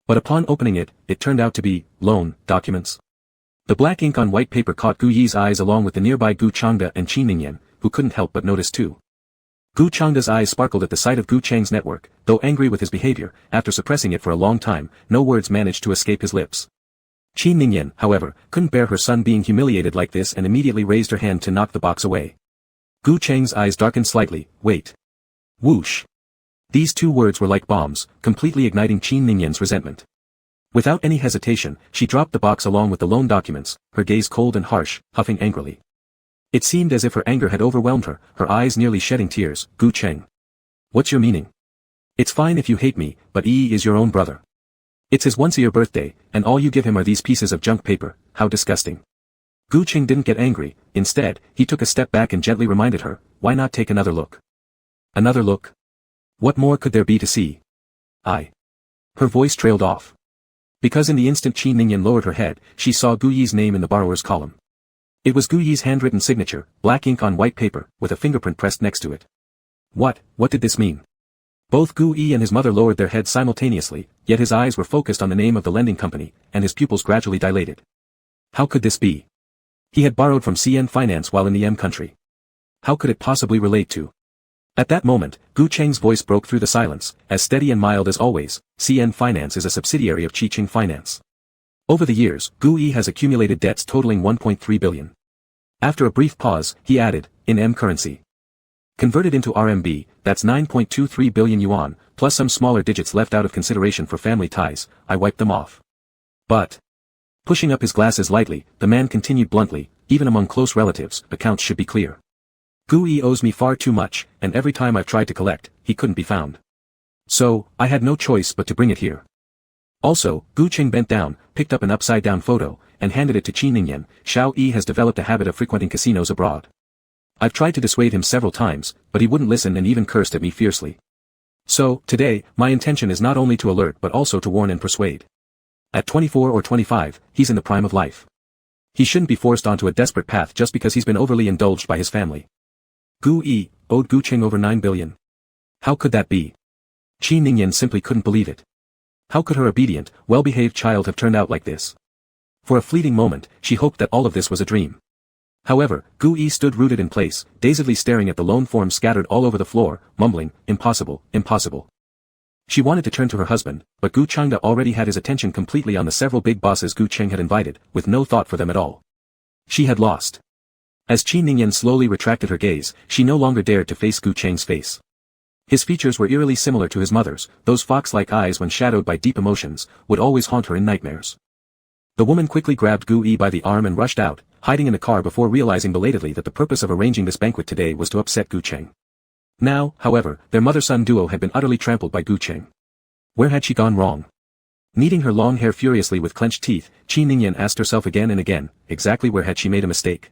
But upon opening it, it turned out to be loan documents. The black ink on white paper caught Gu Yi's eyes along with the nearby Gu Changda and Qin Ningyan, who couldn't help but notice too. Gu Changda's eyes sparkled at the sight of Gu Cheng's network, though angry with his behavior, after suppressing it for a long time, no words managed to escape his lips. Qi Ningyan, however, couldn't bear her son being humiliated like this and immediately raised her hand to knock the box away. Gu Cheng's eyes darkened slightly. Wait. Whoosh. These two words were like bombs, completely igniting Qi Ningyan's resentment. Without any hesitation, she dropped the box along with the loan documents, her gaze cold and harsh, huffing angrily. It seemed as if her anger had overwhelmed her, her eyes nearly shedding tears. Gu Cheng. What's your meaning? It's fine if you hate me, but Yi is your own brother. It's his once-a-year birthday, and all you give him are these pieces of junk paper. How disgusting. Gu Cheng didn't get angry. Instead, he took a step back and gently reminded her, why not take another look? Another look? What more could there be to see? Her voice trailed off. Because in the instant Qi Ningyan lowered her head, she saw Gu Yi's name in the borrower's column. It was Gu Yi's handwritten signature, black ink on white paper, with a fingerprint pressed next to it. What did this mean? Both Gu Yi and his mother lowered their heads simultaneously, yet his eyes were focused on the name of the lending company, and his pupils gradually dilated. How could this be? He had borrowed from CN Finance while in the M country. How could it possibly relate to? At that moment, Gu Cheng's voice broke through the silence, as steady and mild as always. CN Finance is a subsidiary of Chiqing Finance. Over the years, Gu Yi has accumulated debts totaling 1.3 billion. After a brief pause, he added, in M currency. Converted into RMB, that's 9.23 billion yuan, plus some smaller digits left out of consideration for family ties. I wiped them off. But, pushing up his glasses lightly, the man continued bluntly, even among close relatives, accounts should be clear. Gu Yi owes me far too much, and every time I've tried to collect, he couldn't be found. So, I had no choice but to bring it here. Also, Gu Cheng bent down, picked up an upside-down photo, and handed it to Qi Ningyan. Xiao Yi has developed a habit of frequenting casinos abroad. I've tried to dissuade him several times, but he wouldn't listen and even cursed at me fiercely. So, today, my intention is not only to alert but also to warn and persuade. At 24 or 25, he's in the prime of life. He shouldn't be forced onto a desperate path just because he's been overly indulged by his family. Gu Yi owed Gu Cheng over 9 billion. How could that be? Qi Ningyan simply couldn't believe it. How could her obedient, well-behaved child have turned out like this? For a fleeting moment, she hoped that all of this was a dream. However, Gu Yi stood rooted in place, dazedly staring at the loan forms scattered all over the floor, mumbling, impossible, impossible. She wanted to turn to her husband, but Gu Chengda already had his attention completely on the several big bosses Gu Cheng had invited, with no thought for them at all. She had lost. As Qi Ningyan slowly retracted her gaze, she no longer dared to face Gu Cheng's face. His features were eerily similar to his mother's, those fox-like eyes when shadowed by deep emotions, would always haunt her in nightmares. The woman quickly grabbed Gu Yi by the arm and rushed out, hiding in the car before realizing belatedly that the purpose of arranging this banquet today was to upset Gu Cheng. Now, however, their mother-son duo had been utterly trampled by Gu Cheng. Where had she gone wrong? Kneading her long hair furiously with clenched teeth, Qi Ningyan asked herself again and again, exactly where had she made a mistake?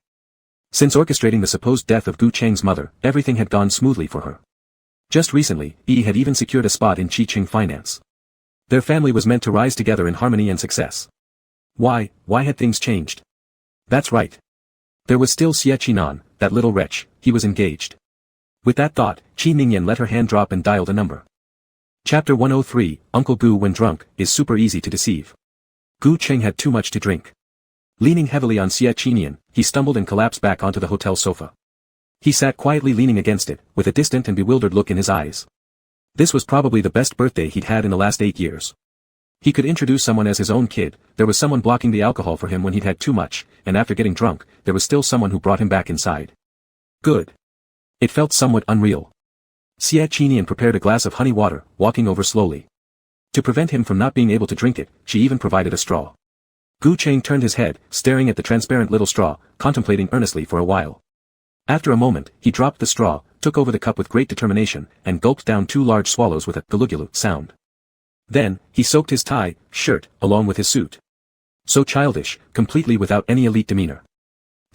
Since orchestrating the supposed death of Gu Cheng's mother, everything had gone smoothly for her. Just recently, Yi had even secured a spot in Chiqing Finance. Their family was meant to rise together in harmony and success. Why had things changed? That's right. There was still Xie Qinan, that little wretch, he was engaged. With that thought, Qi Ningyan let her hand drop and dialed a number. Chapter 103, Uncle Gu when drunk, is super easy to deceive. Gu Cheng had too much to drink. Leaning heavily on Xie Qinan, he stumbled and collapsed back onto the hotel sofa. He sat quietly leaning against it, with a distant and bewildered look in his eyes. This was probably the best birthday he'd had in the last 8 years. He could introduce someone as his own kid, there was someone blocking the alcohol for him when he'd had too much, and after getting drunk, there was still someone who brought him back inside. Good. It felt somewhat unreal. Xie Qinan prepared a glass of honey water, walking over slowly. To prevent him from not being able to drink it, she even provided a straw. Gu Cheng turned his head, staring at the transparent little straw, contemplating earnestly for a while. After a moment, he dropped the straw, took over the cup with great determination, and gulped down 2 large swallows with a gulugulu sound. Then, he soaked his tie, shirt, along with his suit. So childish, completely without any elite demeanor.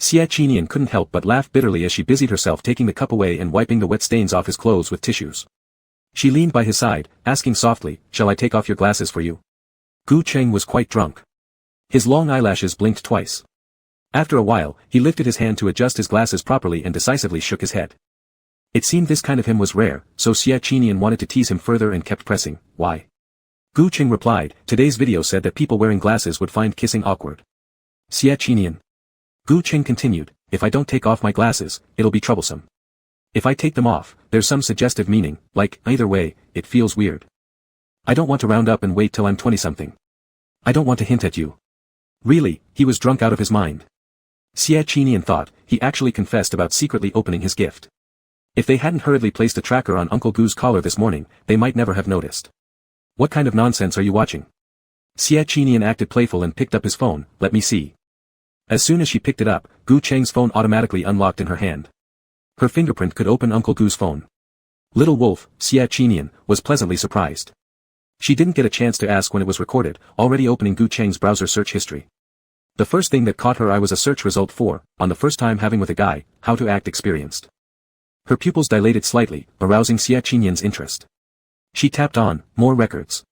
Xie Qinan couldn't help but laugh bitterly as she busied herself taking the cup away and wiping the wet stains off his clothes with tissues. She leaned by his side, asking softly, "Shall I take off your glasses for you?" Gu Cheng was quite drunk. His long eyelashes blinked twice. After a while, he lifted his hand to adjust his glasses properly and decisively shook his head. It seemed this kind of him was rare, so Xie Qinan wanted to tease him further and kept pressing. Why? Gu Cheng replied, "Today's video said that people wearing glasses would find kissing awkward." Xie Qinan. Gu Cheng continued, "If I don't take off my glasses, it'll be troublesome. If I take them off, there's some suggestive meaning, like, either way, it feels weird. I don't want to round up and wait till I'm 20-something. I don't want to hint at you." Really, he was drunk out of his mind. Xie Qinian thought, he actually confessed about secretly opening his gift. If they hadn't hurriedly placed a tracker on Uncle Gu's collar this morning, they might never have noticed. What kind of nonsense are you watching? Xie Qinian acted playful and picked up his phone. Let me see. As soon as she picked it up, Gu Cheng's phone automatically unlocked in her hand. Her fingerprint could open Uncle Gu's phone. Little Wolf, Xie Qinian, was pleasantly surprised. She didn't get a chance to ask when it was recorded, already opening Gu Cheng's browser search history. The first thing that caught her eye was a search result for, on the first time having with a guy, how to act experienced. Her pupils dilated slightly, arousing Xie Qinian's interest. She tapped on, more records.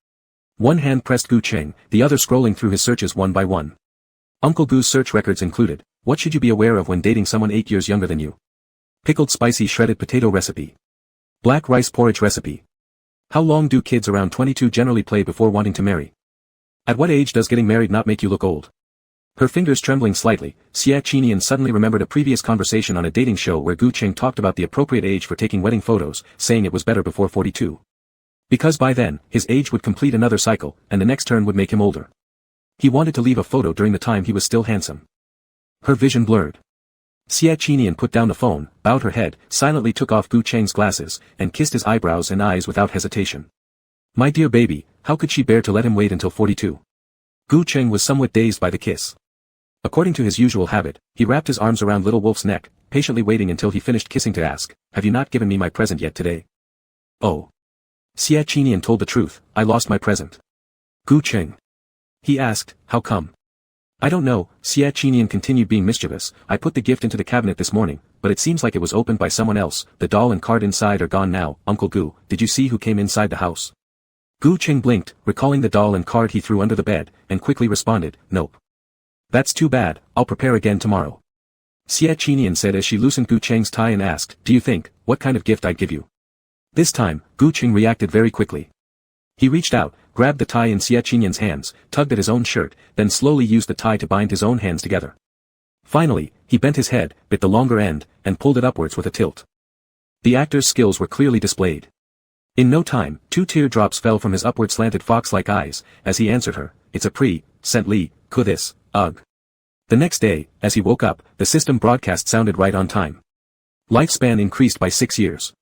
One hand pressed Gu Cheng, the other scrolling through his searches one by one. Uncle Gu's search records included, what should you be aware of when dating someone 8 years younger than you? Pickled spicy shredded potato recipe. Black rice porridge recipe. How long do kids around 22 generally play before wanting to marry? At what age does getting married not make you look old? Her fingers trembling slightly, Xie Qinian suddenly remembered a previous conversation on a dating show where Gu Cheng talked about the appropriate age for taking wedding photos, saying it was better before 42. Because by then, his age would complete another cycle, and the next turn would make him older. He wanted to leave a photo during the time he was still handsome. Her vision blurred. Xie Qinian put down the phone, bowed her head, silently took off Gu Cheng's glasses, and kissed his eyebrows and eyes without hesitation. My dear baby, how could she bear to let him wait until 42? Gu Cheng was somewhat dazed by the kiss. According to his usual habit, he wrapped his arms around Little Wolf's neck, patiently waiting until he finished kissing to ask, have you not given me my present yet today? Oh. Xie Qinian told the truth, I lost my present. Gu Cheng. He asked, how come? I don't know, Xie Qinian continued being mischievous, I put the gift into the cabinet this morning, but it seems like it was opened by someone else, the doll and card inside are gone now, Uncle Gu, did you see who came inside the house? Gu Cheng blinked, recalling the doll and card he threw under the bed, and quickly responded, nope. That's too bad, I'll prepare again tomorrow. Xie Qinian said as she loosened Gu Cheng's tie and asked, do you think, what kind of gift I'd give you? This time, Gu Cheng reacted very quickly. He reached out, grabbed the tie in Xie Qinian's hands, tugged at his own shirt, then slowly used the tie to bind his own hands together. Finally, he bent his head, bit the longer end, and pulled it upwards with a tilt. The actor's skills were clearly displayed. In no time, 2 teardrops fell from his upward slanted fox-like eyes, as he answered her, it's a pre-sent Li, Kuthis, ugh. The next day, as he woke up, the system broadcast sounded right on time. Lifespan increased by 6 years.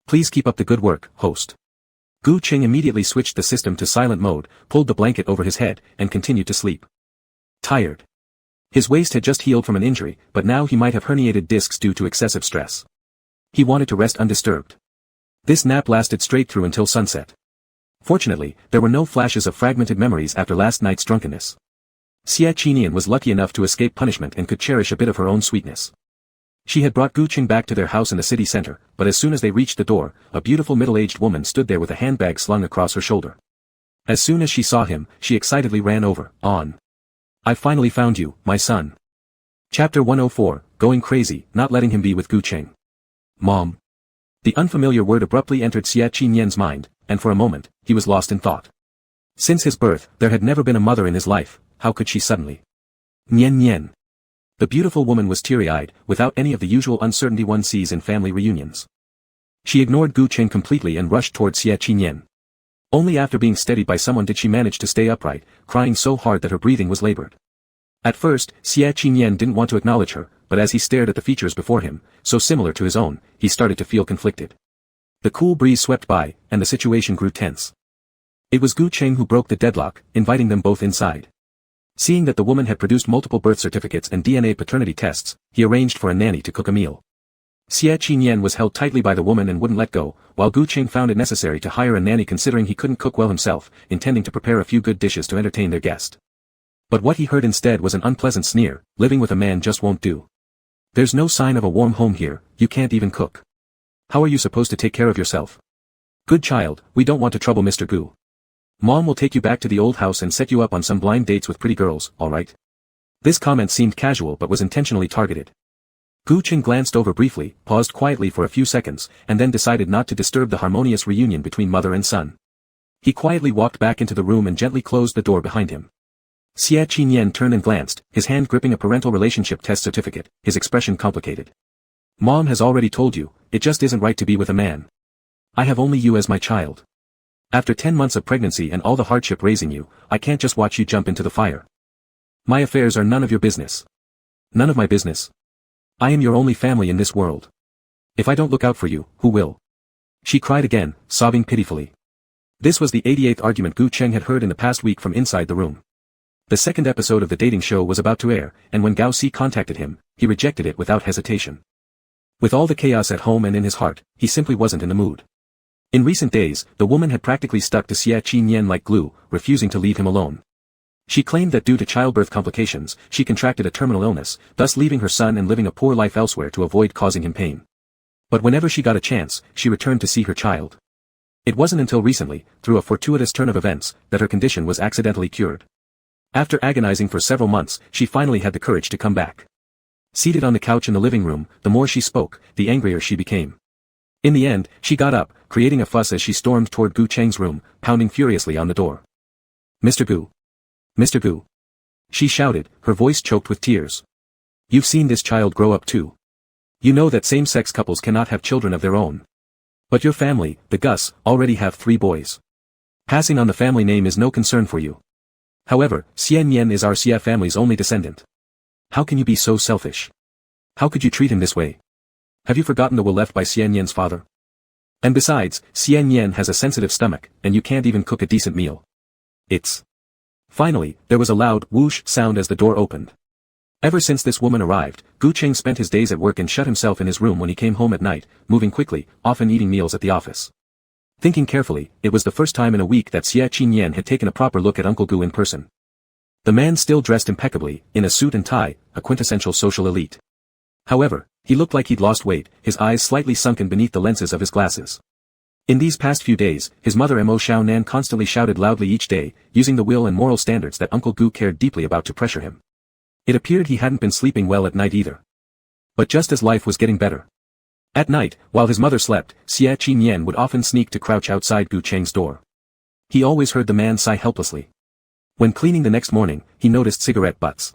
Please keep up the good work, host. Gu Cheng immediately switched the system to silent mode, pulled the blanket over his head, and continued to sleep. Tired. His waist had just healed from an injury, but now he might have herniated discs due to excessive stress. He wanted to rest undisturbed. This nap lasted straight through until sunset. Fortunately, there were no flashes of fragmented memories after last night's drunkenness. Xie Qinian was lucky enough to escape punishment and could cherish a bit of her own sweetness. She had brought Gu Cheng back to their house in the city center, but as soon as they reached the door, a beautiful middle-aged woman stood there with a handbag slung across her shoulder. As soon as she saw him, she excitedly ran over, on. I finally found you, my son. Chapter 104, Going Crazy, Not Letting Him Be with Gu Cheng. Mom. The unfamiliar word abruptly entered Xie Qinian's mind, and for a moment, he was lost in thought. Since his birth, there had never been a mother in his life, how could she suddenly? Nian Nian. The beautiful woman was teary-eyed, without any of the usual uncertainty one sees in family reunions. She ignored Gu Cheng completely and rushed toward Xie Qinian. Only after being steadied by someone did she manage to stay upright, crying so hard that her breathing was labored. At first, Xie Qinian didn't want to acknowledge her, but as he stared at the features before him, so similar to his own, he started to feel conflicted. The cool breeze swept by, and the situation grew tense. It was Gu Cheng who broke the deadlock, inviting them both inside. Seeing that the woman had produced multiple birth certificates and DNA paternity tests, he arranged for a nanny to cook a meal. Xie Qinian was held tightly by the woman and wouldn't let go, while Gu Cheng found it necessary to hire a nanny considering he couldn't cook well himself, intending to prepare a few good dishes to entertain their guest. But what he heard instead was an unpleasant sneer, living with a man just won't do. There's no sign of a warm home here, you can't even cook. How are you supposed to take care of yourself? Good child, we don't want to trouble Mr. Gu. Mom will take you back to the old house and set you up on some blind dates with pretty girls, alright? This comment seemed casual but was intentionally targeted. Gu Cheng glanced over briefly, paused quietly for a few seconds, and then decided not to disturb the harmonious reunion between mother and son. He quietly walked back into the room and gently closed the door behind him. Xie Qinian turned and glanced, his hand gripping a parental relationship test certificate, his expression complicated. Mom has already told you, it just isn't right to be with a man. I have only you as my child. After 10 months of pregnancy and all the hardship raising you, I can't just watch you jump into the fire. My affairs are none of your business. None of my business. I am your only family in this world. If I don't look out for you, who will? She cried again, sobbing pitifully. This was the 88th argument Gu Cheng had heard in the past week from inside the room. The second episode of the dating show was about to air, and when Gao Si contacted him, he rejected it without hesitation. With all the chaos at home and in his heart, he simply wasn't in the mood. In recent days, the woman had practically stuck to Xia Qinyan like glue, refusing to leave him alone. She claimed that due to childbirth complications, she contracted a terminal illness, thus leaving her son and living a poor life elsewhere to avoid causing him pain. But whenever she got a chance, she returned to see her child. It wasn't until recently, through a fortuitous turn of events, that her condition was accidentally cured. After agonizing for several months, she finally had the courage to come back. Seated on the couch in the living room, the more she spoke, the angrier she became. In the end, she got up, creating a fuss as she stormed toward Gu Cheng's room, pounding furiously on the door. Mr. Gu. Mr. Gu. She shouted, her voice choked with tears. You've seen this child grow up too. You know that same-sex couples cannot have children of their own. But your family, the Gus, already have 3 boys. Passing on the family name is no concern for you. However, Xian Yan is our Xia family's only descendant. How can you be so selfish? How could you treat him this way? Have you forgotten the will left by Xian Yan's father? And besides, Xian Yan has a sensitive stomach, and you can't even cook a decent meal. It's... Finally, there was a loud whoosh sound as the door opened. Ever since this woman arrived, Gu Cheng spent his days at work and shut himself in his room when he came home at night, moving quickly, often eating meals at the office. Thinking carefully, it was the first time in a week that Xia Qinyan had taken a proper look at Uncle Gu in person. The man still dressed impeccably, in a suit and tie, a quintessential social elite. However, he looked like he'd lost weight, his eyes slightly sunken beneath the lenses of his glasses. In these past few days, his mother Mo Xiaonan constantly shouted loudly each day, using the will and moral standards that Uncle Gu cared deeply about to pressure him. It appeared he hadn't been sleeping well at night either. But just as life was getting better. At night, while his mother slept, Xia Qinyan would often sneak to crouch outside Gu Cheng's door. He always heard the man sigh helplessly. When cleaning the next morning, he noticed cigarette butts.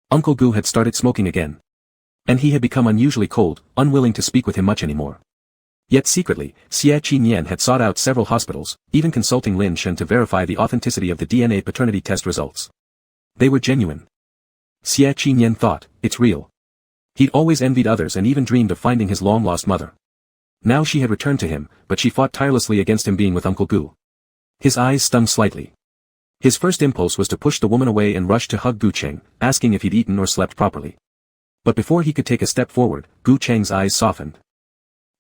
Uncle Gu had started smoking again. And he had become unusually cold, unwilling to speak with him much anymore. Yet secretly, Xia Qinyan had sought out several hospitals, even consulting Lin Shen to verify the authenticity of the DNA paternity test results. They were genuine. Xia Qinyan thought, it's real. He'd always envied others and even dreamed of finding his long-lost mother. Now she had returned to him, but she fought tirelessly against him being with Uncle Gu. His eyes stung slightly. His first impulse was to push the woman away and rush to hug Gu Cheng, asking if he'd eaten or slept properly. But before he could take a step forward, Gu Cheng's eyes softened.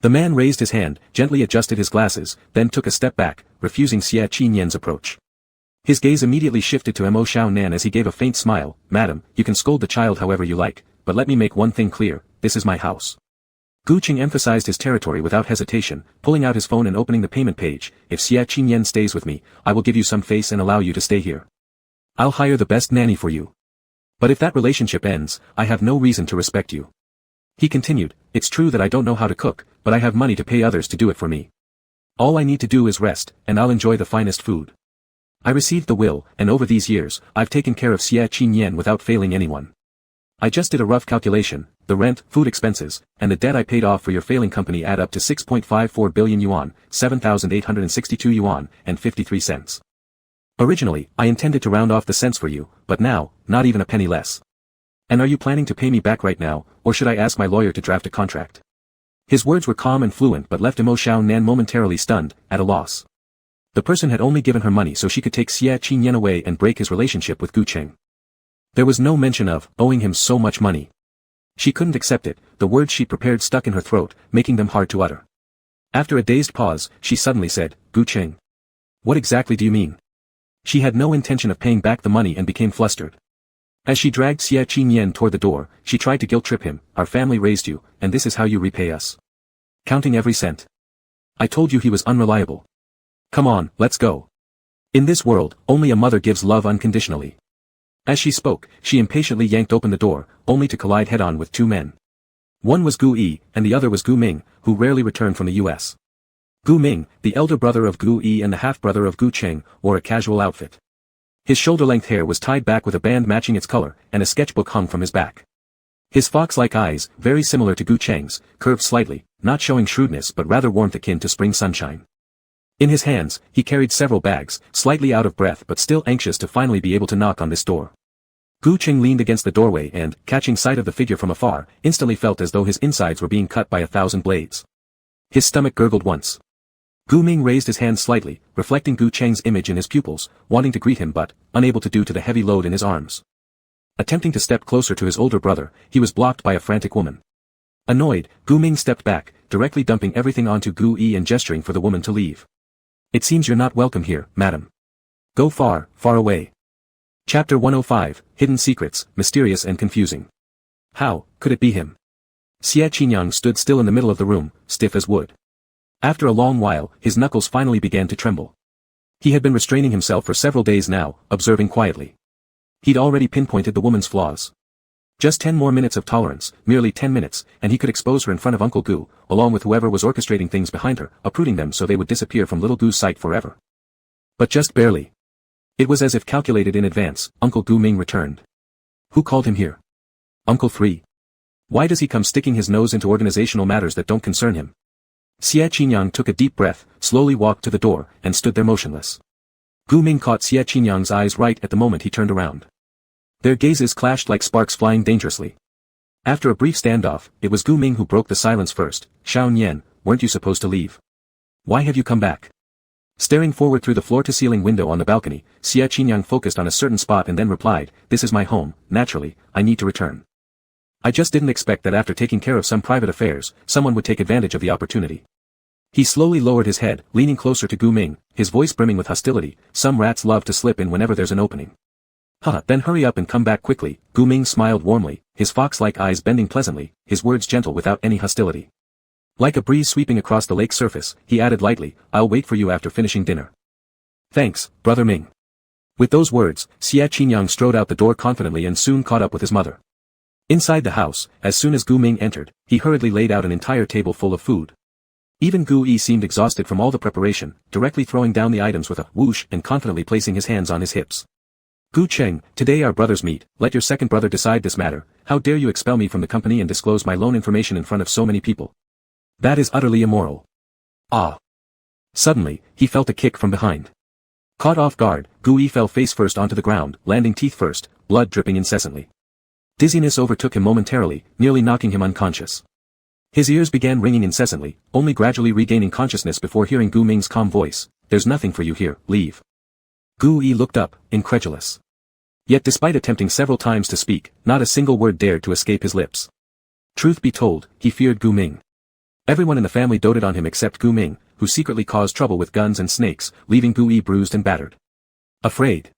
The man raised his hand, gently adjusted his glasses, then took a step back, refusing Xia Qinyan's approach. His gaze immediately shifted to Mo Xiaonan as he gave a faint smile. Madam, you can scold the child however you like, but let me make one thing clear, this is my house. Gu Cheng emphasized his territory without hesitation, pulling out his phone and opening the payment page. If Xia Qinyan stays with me, I will give you some face and allow you to stay here. I'll hire the best nanny for you. But if that relationship ends, I have no reason to respect you. He continued, it's true that I don't know how to cook, but I have money to pay others to do it for me. All I need to do is rest, and I'll enjoy the finest food. I received the will, and over these years, I've taken care of Xia Qinyan without failing anyone. I just did a rough calculation, the rent, food expenses, and the debt I paid off for your failing company add up to 6.54 billion yuan, 7,862 yuan, and 53 cents. Originally, I intended to round off the cents for you, but now, not even a penny less. And are you planning to pay me back right now, or should I ask my lawyer to draft a contract? His words were calm and fluent but left Mo Xiaonan momentarily stunned, at a loss. The person had only given her money so she could take Xia Qinyan away and break his relationship with Gu Cheng. There was no mention of owing him so much money. She couldn't accept it, the words she prepared stuck in her throat, making them hard to utter. After a dazed pause, she suddenly said, Gu Cheng. What exactly do you mean? She had no intention of paying back the money and became flustered. As she dragged Xia Qinyan toward the door, she tried to guilt-trip him. Our family raised you, and this is how you repay us. Counting every cent. I told you he was unreliable. Come on, let's go. In this world, only a mother gives love unconditionally. As she spoke, she impatiently yanked open the door, only to collide head-on with 2 men. One was Gu Yi, and the other was Gu Ming, who rarely returned from the U.S. Gu Ming, the elder brother of Gu Yi and the half-brother of Gu Cheng, wore a casual outfit. His shoulder-length hair was tied back with a band matching its color, and a sketchbook hung from his back. His fox-like eyes, very similar to Gu Cheng's, curved slightly, not showing shrewdness but rather warmth akin to spring sunshine. In his hands, he carried several bags, slightly out of breath but still anxious to finally be able to knock on this door. Gu Qing leaned against the doorway and, catching sight of the figure from afar, instantly felt as though his insides were being cut by 1,000 blades. His stomach gurgled once. Gu Ming raised his hand slightly, reflecting Gu Cheng's image in his pupils, wanting to greet him but, unable to due to the heavy load in his arms. Attempting to step closer to his older brother, he was blocked by a frantic woman. Annoyed, Gu Ming stepped back, directly dumping everything onto Gu Yi and gesturing for the woman to leave. It seems you're not welcome here, madam. Go far, far away. Chapter 105, Hidden Secrets, Mysterious and Confusing. How could it be him? Xie Qinyang stood still in the middle of the room, stiff as wood. After a long while, his knuckles finally began to tremble. He had been restraining himself for several days now, observing quietly. He'd already pinpointed the woman's flaws. Just 10 more minutes of tolerance, merely 10 minutes, and he could expose her in front of Uncle Gu, along with whoever was orchestrating things behind her, uprooting them so they would disappear from little Gu's sight forever. But just barely. It was as if calculated in advance. Uncle Gu Ming returned. Who called him here? Uncle 3. Why does he come sticking his nose into organizational matters that don't concern him? Xie Qinyang took a deep breath, slowly walked to the door, and stood there motionless. Gu Ming caught Xie Qinyang's eyes right at the moment he turned around. Their gazes clashed like sparks flying dangerously. After a brief standoff, it was Gu Ming who broke the silence first. Xiao Nian, weren't you supposed to leave? Why have you come back? Staring forward through the floor-to-ceiling window on the balcony, Xie Qinyang focused on a certain spot and then replied, this is my home, naturally, I need to return. I just didn't expect that after taking care of some private affairs, someone would take advantage of the opportunity. He slowly lowered his head, leaning closer to Gu Ming, his voice brimming with hostility. Some rats love to slip in whenever there's an opening. Haha, then hurry up and come back quickly. Gu Ming smiled warmly, his fox-like eyes bending pleasantly, his words gentle without any hostility. Like a breeze sweeping across the lake's surface, he added lightly, I'll wait for you after finishing dinner. Thanks, Brother Ming. With those words, Xie Qinyang strode out the door confidently and soon caught up with his mother. Inside the house, as soon as Gu Ming entered, he hurriedly laid out an entire table full of food. Even Gu Yi seemed exhausted from all the preparation, directly throwing down the items with a whoosh and confidently placing his hands on his hips. Gu Cheng, today our brothers meet, let your second brother decide this matter. How dare you expel me from the company and disclose my loan information in front of so many people? That is utterly immoral. Ah. Suddenly, he felt a kick from behind. Caught off guard, Gu Yi fell face first onto the ground, landing teeth first, blood dripping incessantly. Dizziness overtook him momentarily, nearly knocking him unconscious. His ears began ringing incessantly, only gradually regaining consciousness before hearing Gu Ming's calm voice, there's nothing for you here, leave. Gu Yi looked up, incredulous. Yet despite attempting several times to speak, not a single word dared to escape his lips. Truth be told, he feared Gu Ming. Everyone in the family doted on him except Gu Ming, who secretly caused trouble with guns and snakes, leaving Gu Yi bruised and battered. Afraid.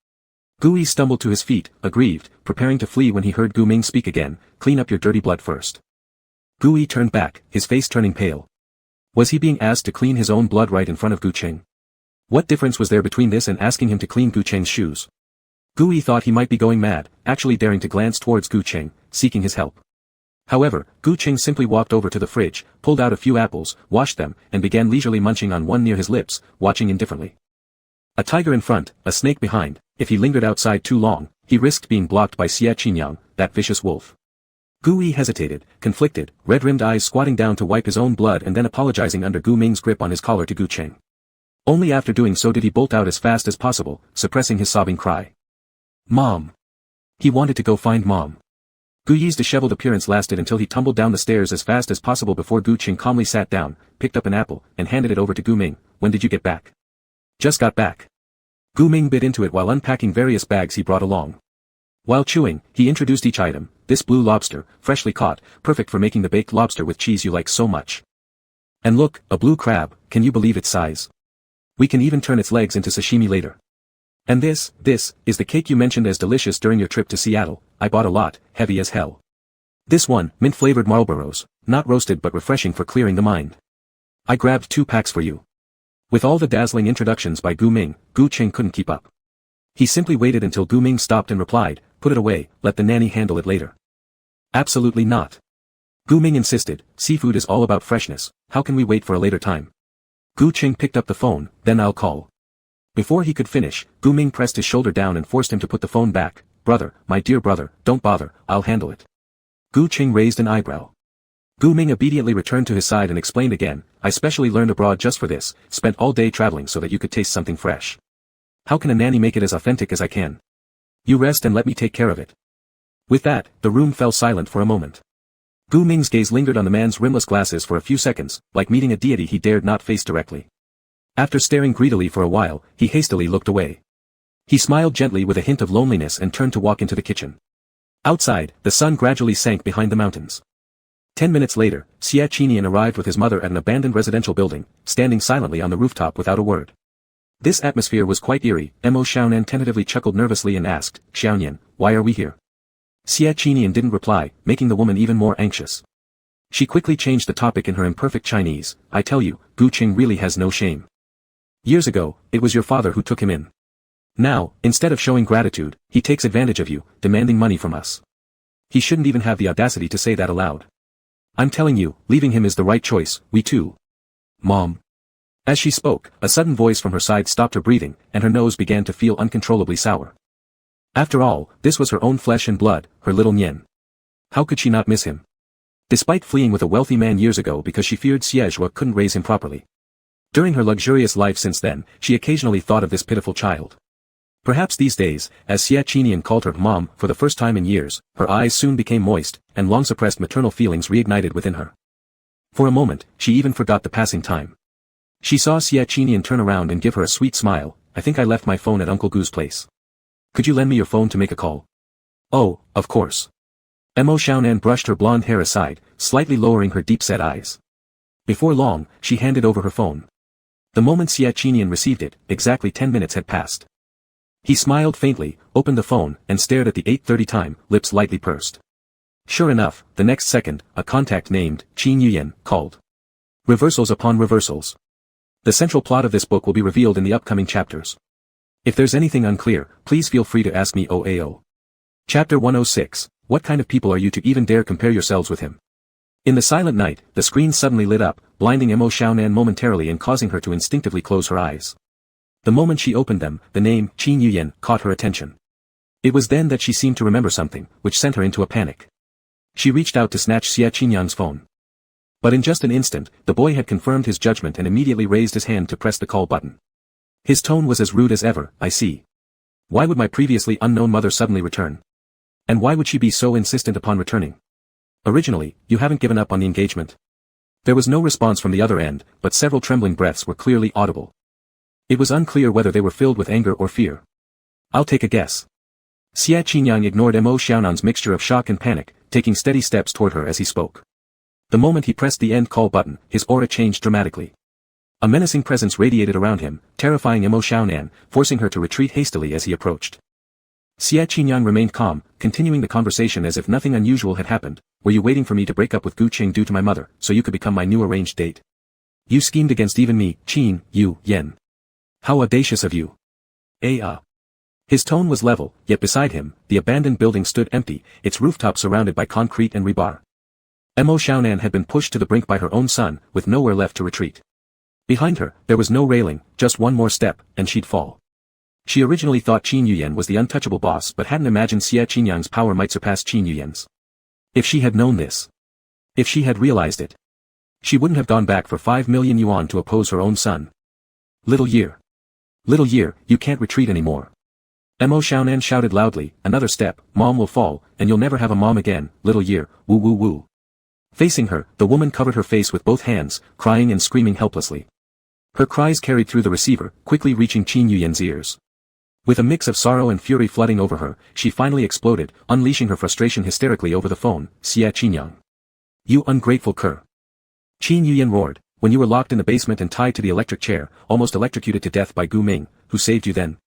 Gu Yi stumbled to his feet, aggrieved, preparing to flee when he heard Gu Ming speak again, clean up your dirty blood first. Gu Yi turned back, his face turning pale. Was he being asked to clean his own blood right in front of Gu Cheng? What difference was there between this and asking him to clean Gu Cheng's shoes? Gu Yi thought he might be going mad, actually daring to glance towards Gu Cheng, seeking his help. However, Gu Cheng simply walked over to the fridge, pulled out a few apples, washed them, and began leisurely munching on one near his lips, watching indifferently. A tiger in front, a snake behind. If he lingered outside too long, he risked being blocked by Xie Qinyang, that vicious wolf. Gu Yi hesitated, conflicted, red-rimmed eyes squatting down to wipe his own blood and then apologizing under Gu Ming's grip on his collar to Gu Cheng. Only after doing so did he bolt out as fast as possible, suppressing his sobbing cry. Mom. He wanted to go find Mom. Gu Yi's disheveled appearance lasted until he tumbled down the stairs as fast as possible before Gu Cheng calmly sat down, picked up an apple, and handed it over to Gu Ming. When did you get back? Just got back. Gu Ming bit into it while unpacking various bags he brought along. While chewing, he introduced each item, this blue lobster, freshly caught, perfect for making the baked lobster with cheese you like so much. And look, a blue crab, can you believe its size? We can even turn its legs into sashimi later. And this is the cake you mentioned as delicious during your trip to Seattle. I bought a lot, heavy as hell. This one, mint-flavored Marlboros, not roasted but refreshing for clearing the mind. I grabbed 2 packs for you. With all the dazzling introductions by Gu Ming, Gu Cheng couldn't keep up. He simply waited until Gu Ming stopped and replied, put it away, let the nanny handle it later. Absolutely not. Gu Ming insisted, seafood is all about freshness, how can we wait for a later time? Gu Cheng picked up the phone, then I'll call. Before he could finish, Gu Ming pressed his shoulder down and forced him to put the phone back. Brother, my dear brother, don't bother, I'll handle it. Gu Cheng raised an eyebrow. Gu Ming obediently returned to his side and explained again, I specially learned abroad just for this, spent all day traveling so that you could taste something fresh. How can a nanny make it as authentic as I can? You rest and let me take care of it. With that, the room fell silent for a moment. Gu Ming's gaze lingered on the man's rimless glasses for a few seconds, like meeting a deity he dared not face directly. After staring greedily for a while, he hastily looked away. He smiled gently with a hint of loneliness and turned to walk into the kitchen. Outside, the sun gradually sank behind the mountains. 10 minutes later, Xia Qinian arrived with his mother at an abandoned residential building, standing silently on the rooftop without a word. This atmosphere was quite eerie. Mo Xiaonan tentatively chuckled nervously and asked, "Xiaonian, why are we here?" Xia Qinian didn't reply, making the woman even more anxious. She quickly changed the topic in her imperfect Chinese. "I tell you, Gu Qing really has no shame. Years ago, it was your father who took him in. Now, instead of showing gratitude, he takes advantage of you, demanding money from us. He shouldn't even have the audacity to say that aloud. I'm telling you, leaving him is the right choice, we too." "Mom." As she spoke, a sudden voice from her side stopped her breathing, and her nose began to feel uncontrollably sour. After all, this was her own flesh and blood, her little Nian. How could she not miss him? Despite fleeing with a wealthy man years ago because she feared Siejua couldn't raise him properly. During her luxurious life since then, she occasionally thought of this pitiful child. Perhaps these days, as Xia Qinian called her mom for the first time in years, her eyes soon became moist, and long-suppressed maternal feelings reignited within her. For a moment, she even forgot the passing time. She saw Xia Qinian turn around and give her a sweet smile. "I think I left my phone at Uncle Gu's place. Could you lend me your phone to make a call?" "Oh, of course." Mo Xiaonan brushed her blonde hair aside, slightly lowering her deep-set eyes. Before long, she handed over her phone. The moment Xia Qinian received it, exactly 10 minutes had passed. He smiled faintly, opened the phone, and stared at the 8:30 time, lips lightly pursed. Sure enough, the next second, a contact named Qin Yuyan called. Reversals upon reversals. The central plot of this book will be revealed in the upcoming chapters. If there's anything unclear, please feel free to ask me OAO. Chapter 106, What kind of people are you to even dare compare yourselves with him? In the silent night, the screen suddenly lit up, blinding Mo Xiaonan momentarily and causing her to instinctively close her eyes. The moment she opened them, the name Qin Yuyan caught her attention. It was then that she seemed to remember something, which sent her into a panic. She reached out to snatch Xia Qinian's phone. But in just an instant, the boy had confirmed his judgment and immediately raised his hand to press the call button. His tone was as rude as ever. "I see. Why would my previously unknown mother suddenly return? And why would she be so insistent upon returning? Originally, you haven't given up on the engagement?" There was no response from the other end, but several trembling breaths were clearly audible. It was unclear whether they were filled with anger or fear. "I'll take a guess." Xia Qinian ignored Mo Xiaonan's mixture of shock and panic, taking steady steps toward her as he spoke. The moment he pressed the end call button, his aura changed dramatically. A menacing presence radiated around him, terrifying Mo Xiaonan, forcing her to retreat hastily as he approached. Xia Qinian remained calm, continuing the conversation as if nothing unusual had happened. "Were you waiting for me to break up with Gu Qing due to my mother, so you could become my new arranged date? You schemed against even me, Qin, Yu, Yen. How audacious of you." His tone was level, yet beside him, the abandoned building stood empty, its rooftop surrounded by concrete and rebar. Mo Xiaonan had been pushed to the brink by her own son, with nowhere left to retreat. Behind her, there was no railing, just one more step, and she'd fall. She originally thought Qin Yuyan was the untouchable boss but hadn't imagined Xia Qinian's power might surpass Qin Yuyan's. If she had known this. If she had realized it. She wouldn't have gone back for 5 million yuan to oppose her own son. Little year, you can't retreat anymore." Mo Xiaonan shouted loudly, "Another step, mom will fall, and you'll never have a mom again, little year, woo woo woo." Facing her, the woman covered her face with both hands, crying and screaming helplessly. Her cries carried through the receiver, quickly reaching Qin Yuyan's ears. With a mix of sorrow and fury flooding over her, she finally exploded, unleashing her frustration hysterically over the phone. "Xia Qinian. You ungrateful cur." Qin Yuyan roared. "When you were locked in the basement and tied to the electric chair, almost electrocuted to death by Gu Ming, who saved you then?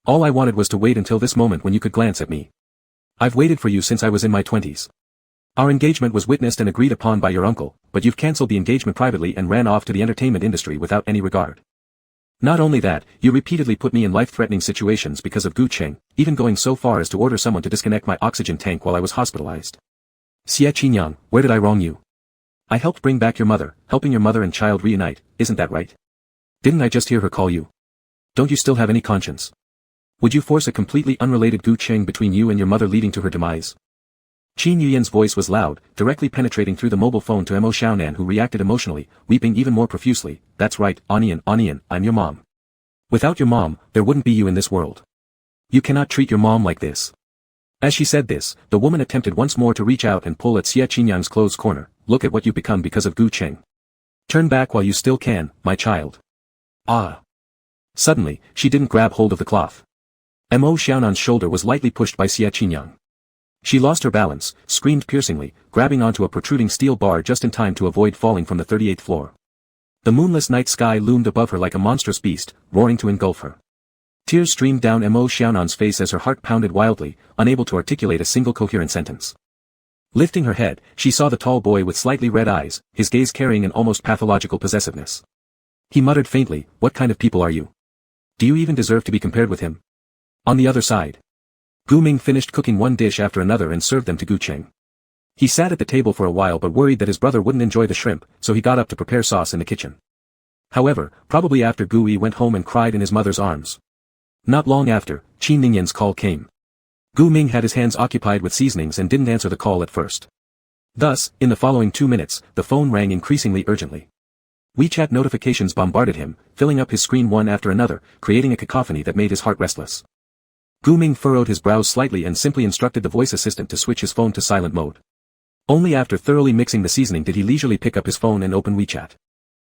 All I wanted was to wait until this moment when you could glance at me. I've waited for you since I was in my 20s. Our engagement was witnessed and agreed upon by your uncle, but you've cancelled the engagement privately and ran off to the entertainment industry without any regard. Not only that, you repeatedly put me in life-threatening situations because of Gu Qing, even going so far as to order someone to disconnect my oxygen tank while I was hospitalized. Xia Qinian, where did I wrong you? I helped bring back your mother, helping your mother and child reunite, isn't that right? Didn't I just hear her call you? Don't you still have any conscience? Would you force a completely unrelated Gu Qing between you and your mother leading to her demise?" Qin Yuyan's voice was loud, directly penetrating through the mobile phone to Mo Xiaonan, who reacted emotionally, weeping even more profusely. "That's right, Onion, I'm your mom. Without your mom, there wouldn't be you in this world. You cannot treat your mom like this. As she said this, the woman attempted once more to reach out and pull at Xie Qinyang's clothes corner. Look at what you've become because of Gu Cheng. Turn back while you still can, my child. Ah. Suddenly, she didn't grab hold of the cloth. Mo Xiaonan's shoulder was lightly pushed by Xie Qinyang. She lost her balance, screamed piercingly, grabbing onto a protruding steel bar just in time to avoid falling from the 38th floor. The moonless night sky loomed above her like a monstrous beast, roaring to engulf her. Tears streamed down Mo Xiaonan's face as her heart pounded wildly, unable to articulate a single coherent sentence. Lifting her head, she saw the tall boy with slightly red eyes, his gaze carrying an almost pathological possessiveness. He muttered faintly, "What kind of people are you? Do you even deserve to be compared with him?" On the other side, Gu Ming finished cooking one dish after another and served them to Gu Cheng. He sat at the table for a while but worried that his brother wouldn't enjoy the shrimp, so he got up to prepare sauce in the kitchen. However, probably after Gu Yi went home and cried in his mother's arms. Not long after, Qin Ningyan's call came. Gu Ming had his hands occupied with seasonings and didn't answer the call at first. Thus, in the following 2 minutes, the phone rang increasingly urgently. WeChat notifications bombarded him, filling up his screen one after another, creating a cacophony that made his heart restless. Gu Ming furrowed his brows slightly and simply instructed the voice assistant to switch his phone to silent mode. Only after thoroughly mixing the seasoning did he leisurely pick up his phone and open WeChat.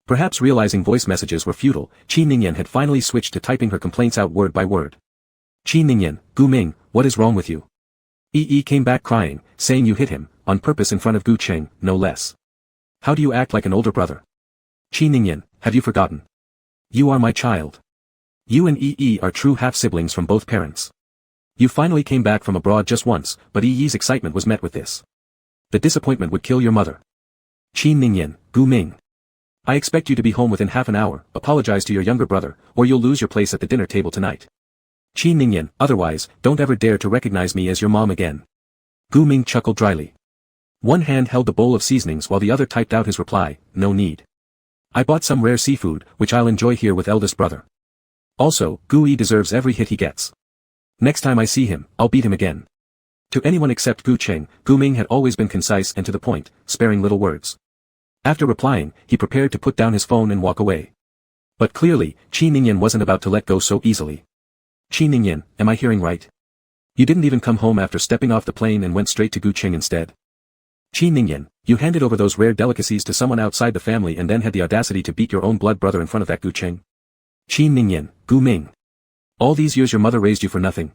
Perhaps realizing voice messages were futile, Qin Ningyan had finally switched to typing her complaints out word by word. "Qin Ningyan, Gu Ming, what is wrong with you?" Yi came back crying, saying you hit him, on purpose in front of Gu Cheng, no less. "How do you act like an older brother? Qin Ningyan, have you forgotten? You are my child. You and Yi are true half-siblings from both parents. You finally came back from abroad just once, but Yi's excitement was met with this. The disappointment would kill your mother. Qin Ningyan, Gu Ming. I expect you to be home within half an hour, apologize to your younger brother, or you'll lose your place at the dinner table tonight. Qin Ningyan, otherwise, don't ever dare to recognize me as your mom again." Gu Ming chuckled dryly. One hand held the bowl of seasonings while the other typed out his reply, "No need. I bought some rare seafood, which I'll enjoy here with eldest brother. Also, Gu Yi deserves every hit he gets. Next time I see him, I'll beat him again." To anyone except Gu Cheng, Gu Ming had always been concise and to the point, sparing little words. After replying, he prepared to put down his phone and walk away. But clearly, Qin Ningyan wasn't about to let go so easily. "Qin Ningyan, am I hearing right? You didn't even come home after stepping off the plane and went straight to Gu Cheng instead? Qin Ningyan, you handed over those rare delicacies to someone outside the family and then had the audacity to beat your own blood brother in front of that Gu Cheng? Qin Ningyan, Gu Ming. All these years your mother raised you for nothing.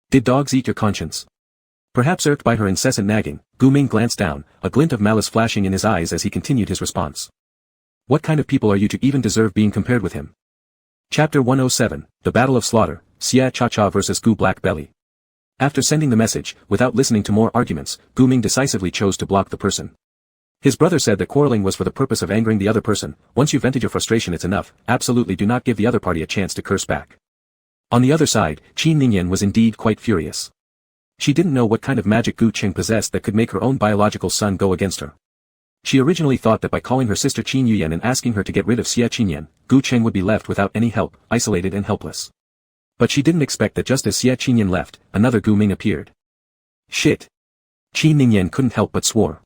Did dogs eat your conscience?" Perhaps irked by her incessant nagging, Gu Ming glanced down, a glint of malice flashing in his eyes as he continued his response. "What kind of people are you to even deserve being compared with him?" Chapter 107, The Battle of Slaughter, Xia Cha-Cha vs Gu Black Belly. After sending the message, without listening to more arguments, Gu Ming decisively chose to block the person. His brother said that quarreling was for the purpose of angering the other person. Once you've vented your frustration, it's enough. Absolutely do not give the other party a chance to curse back. On the other side, Qin Ningyan was indeed quite furious. She didn't know what kind of magic Gu Cheng possessed that could make her own biological son go against her. She originally thought that by calling her sister Qin Yuyan and asking her to get rid of Xie Qinyan, Gu Cheng would be left without any help, isolated and helpless. But she didn't expect that just as Xie Qinyan left, another Gu Ming appeared. Shit. Qin Ningyan couldn't help but swore.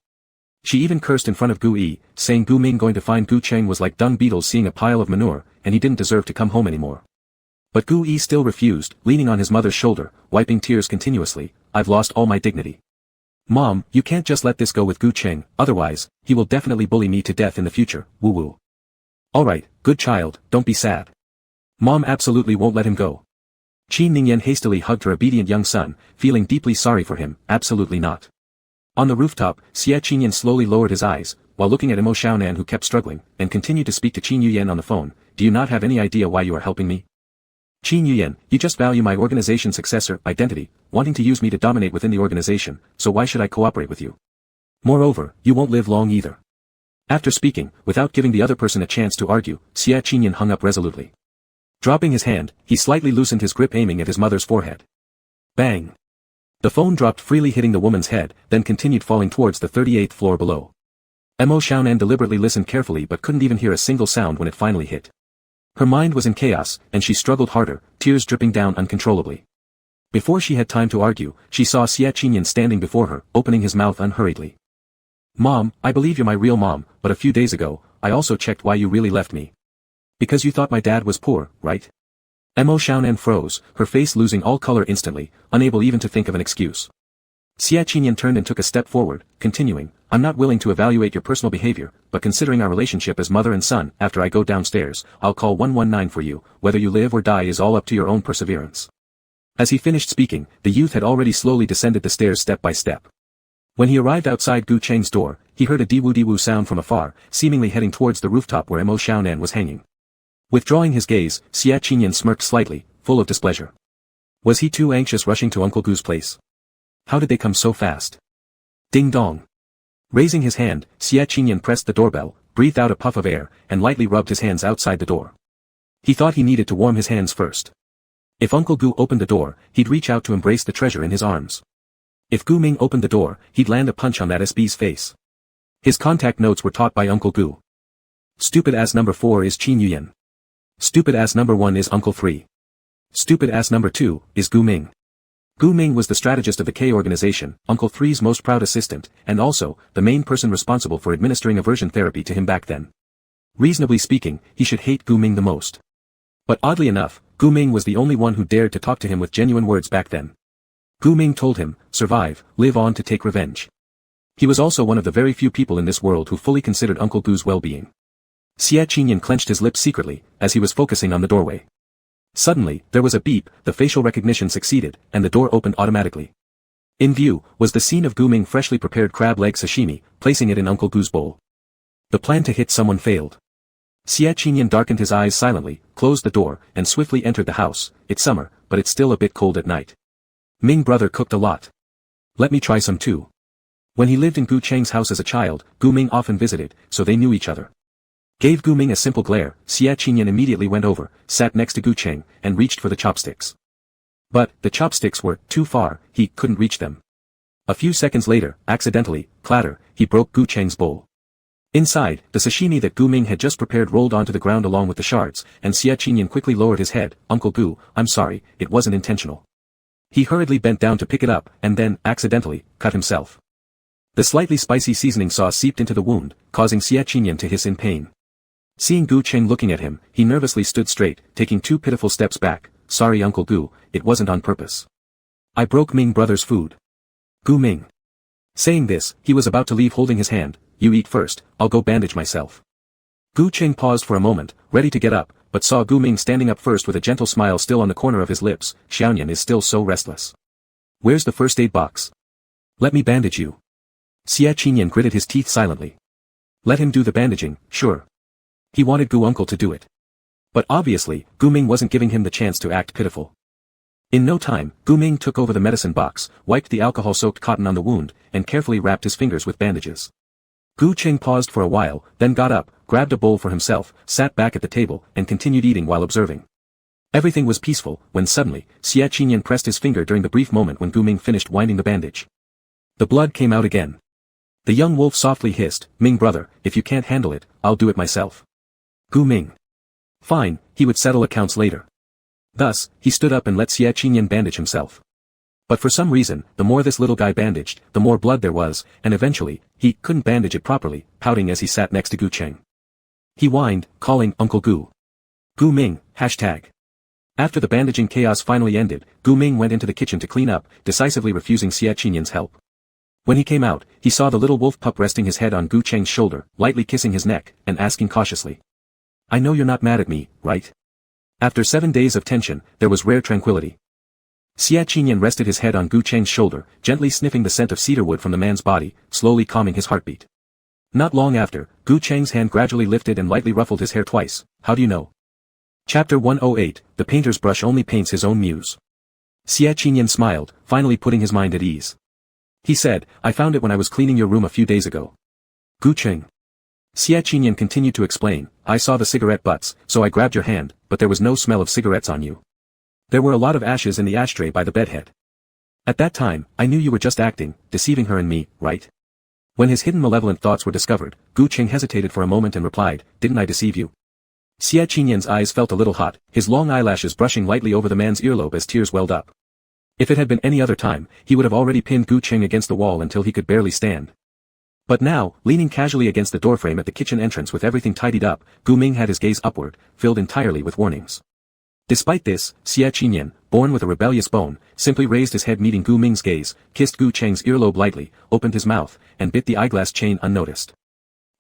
She even cursed in front of Gu Yi, saying Gu Ming going to find Gu Cheng was like dung beetles seeing a pile of manure, and he didn't deserve to come home anymore. But Gu Yi still refused, leaning on his mother's shoulder, wiping tears continuously. "I've lost all my dignity. Mom, you can't just let this go with Gu Cheng, otherwise, he will definitely bully me to death in the future, woo-woo. Alright, good child, don't be sad. Mom absolutely won't let him go." Qin Ningyan hastily hugged her obedient young son, feeling deeply sorry for him. Absolutely not. On the rooftop, Xie Qinyan slowly lowered his eyes, while looking at Mo Xiaonan who kept struggling, and continued to speak to Qin Yuyan on the phone. "Do you not have any idea why you are helping me? Qin Yuyan, you just value my organization's successor, identity, wanting to use me to dominate within the organization, so why should I cooperate with you? Moreover, you won't live long either." After speaking, without giving the other person a chance to argue, Xie Qinyan hung up resolutely. Dropping his hand, he slightly loosened his grip aiming at his mother's forehead. Bang! The phone dropped freely hitting the woman's head, then continued falling towards the 38th floor below. Mo Xiaonan deliberately listened carefully but couldn't even hear a single sound when it finally hit. Her mind was in chaos, and she struggled harder, tears dripping down uncontrollably. Before she had time to argue, she saw Xie Qinyan standing before her, opening his mouth unhurriedly. "Mom, I believe you're my real mom, but a few days ago, I also checked why you really left me. Because you thought my dad was poor, right? Mo Xiaonan froze, her face losing all color instantly, unable even to think of an excuse. Xia Qinyan turned and took a step forward, continuing, I'm not willing to evaluate your personal behavior, but considering our relationship as mother and son, after I go downstairs, I'll call 119 for you, whether you live or die is all up to your own perseverance. As he finished speaking, the youth had already slowly descended the stairs step by step. When he arrived outside Gu Cheng's door, he heard a diwu-diwu sound from afar, seemingly heading towards the rooftop where Mo Xiaonan was hanging. Withdrawing his gaze, Xia Qinyan smirked slightly, full of displeasure. Was he too anxious rushing to Uncle Gu's place? How did they come so fast? Ding dong. Raising his hand, Xia Qinyan pressed the doorbell, breathed out a puff of air, and lightly rubbed his hands outside the door. He thought he needed to warm his hands first. If Uncle Gu opened the door, he'd reach out to embrace the treasure in his arms. If Gu Ming opened the door, he'd land a punch on that SB's face. His contact notes were taught by Uncle Gu. Stupid ass number 4 is Qin Yuyan. Stupid ass number 1 is Uncle 3. Stupid ass number 2 is Gu Ming. Gu Ming was the strategist of the K organization, Uncle 3's most proud assistant, and also, the main person responsible for administering aversion therapy to him back then. Reasonably speaking, he should hate Gu Ming the most. But oddly enough, Gu Ming was the only one who dared to talk to him with genuine words back then. Gu Ming told him, survive, live on to take revenge. He was also one of the very few people in this world who fully considered Uncle Gu's well-being. Xia Qinyan clenched his lips secretly, as he was focusing on the doorway. Suddenly, there was a beep, the facial recognition succeeded, and the door opened automatically. In view, was the scene of Gu Ming freshly prepared crab leg sashimi, placing it in Uncle Gu's bowl. The plan to hit someone failed. Xia Qinyan darkened his eyes silently, closed the door, and swiftly entered the house. It's summer, but it's still a bit cold at night. Ming brother cooked a lot. Let me try some too. When he lived in Gu Cheng's house as a child, Gu Ming often visited, so they knew each other. Gave Gu Ming a simple glare, Xia Qinyan immediately went over, sat next to Gu Cheng, and reached for the chopsticks. But, the chopsticks were too far, he couldn't reach them. A few seconds later, accidentally, clatter, he broke Gu Cheng's bowl. Inside, the sashimi that Gu Ming had just prepared rolled onto the ground along with the shards, and Xia Qinyan quickly lowered his head, Uncle Gu, I'm sorry, it wasn't intentional. He hurriedly bent down to pick it up, and then, accidentally, cut himself. The slightly spicy seasoning sauce seeped into the wound, causing Xia Qinyan to hiss in pain. Seeing Gu Cheng looking at him, he nervously stood straight, taking 2 pitiful steps back. Sorry Uncle Gu, it wasn't on purpose. I broke Ming brother's food. Gu Ming. Saying this, he was about to leave holding his hand. You eat first, I'll go bandage myself. Gu Cheng paused for a moment, ready to get up, but saw Gu Ming standing up first with a gentle smile still on the corner of his lips. Xiaoyan is still so restless. Where's the first aid box? Let me bandage you. Xia Qinyan gritted his teeth silently. Let him do the bandaging, sure. He wanted Gu uncle to do it. But obviously, Gu Ming wasn't giving him the chance to act pitiful. In no time, Gu Ming took over the medicine box, wiped the alcohol-soaked cotton on the wound, and carefully wrapped his fingers with bandages. Gu Cheng paused for a while, then got up, grabbed a bowl for himself, sat back at the table, and continued eating while observing. Everything was peaceful, when suddenly, Xia Qinyan pressed his finger during the brief moment when Gu Ming finished winding the bandage. The blood came out again. The young wolf softly hissed, Ming brother, if you can't handle it, I'll do it myself. Gu Ming. Fine, he would settle accounts later. Thus, he stood up and let Xia Qinyan bandage himself. But for some reason, the more this little guy bandaged, the more blood there was, and eventually, he couldn't bandage it properly, pouting as he sat next to Gu Cheng. He whined, calling Uncle Gu. Gu Ming, #. After the bandaging chaos finally ended, Gu Ming went into the kitchen to clean up, decisively refusing Xia Qinyan's help. When he came out, he saw the little wolf pup resting his head on Gu Cheng's shoulder, lightly kissing his neck, and asking cautiously. I know you're not mad at me, right? After 7 days of tension, there was rare tranquility. Xia Qinyan rested his head on Gu Cheng's shoulder, gently sniffing the scent of cedarwood from the man's body, slowly calming his heartbeat. Not long after, Gu Cheng's hand gradually lifted and lightly ruffled his hair twice. How do you know? Chapter 108, The painter's brush only paints his own muse. Xia Qinyan smiled, finally putting his mind at ease. He said, I found it when I was cleaning your room a few days ago. Gu Cheng. Xia Qinyan continued to explain, I saw the cigarette butts, so I grabbed your hand, but there was no smell of cigarettes on you. There were a lot of ashes in the ashtray by the bedhead. At that time, I knew you were just acting, deceiving her and me, right? When his hidden malevolent thoughts were discovered, Gu Cheng hesitated for a moment and replied, didn't I deceive you? Xia Qinyan's eyes felt a little hot, his long eyelashes brushing lightly over the man's earlobe as tears welled up. If it had been any other time, he would have already pinned Gu Cheng against the wall until he could barely stand. But now, leaning casually against the doorframe at the kitchen entrance with everything tidied up, Gu Ming had his gaze upward, filled entirely with warnings. Despite this, Xie Qinyan, born with a rebellious bone, simply raised his head meeting Gu Ming's gaze, kissed Gu Cheng's earlobe lightly, opened his mouth, and bit the eyeglass chain unnoticed.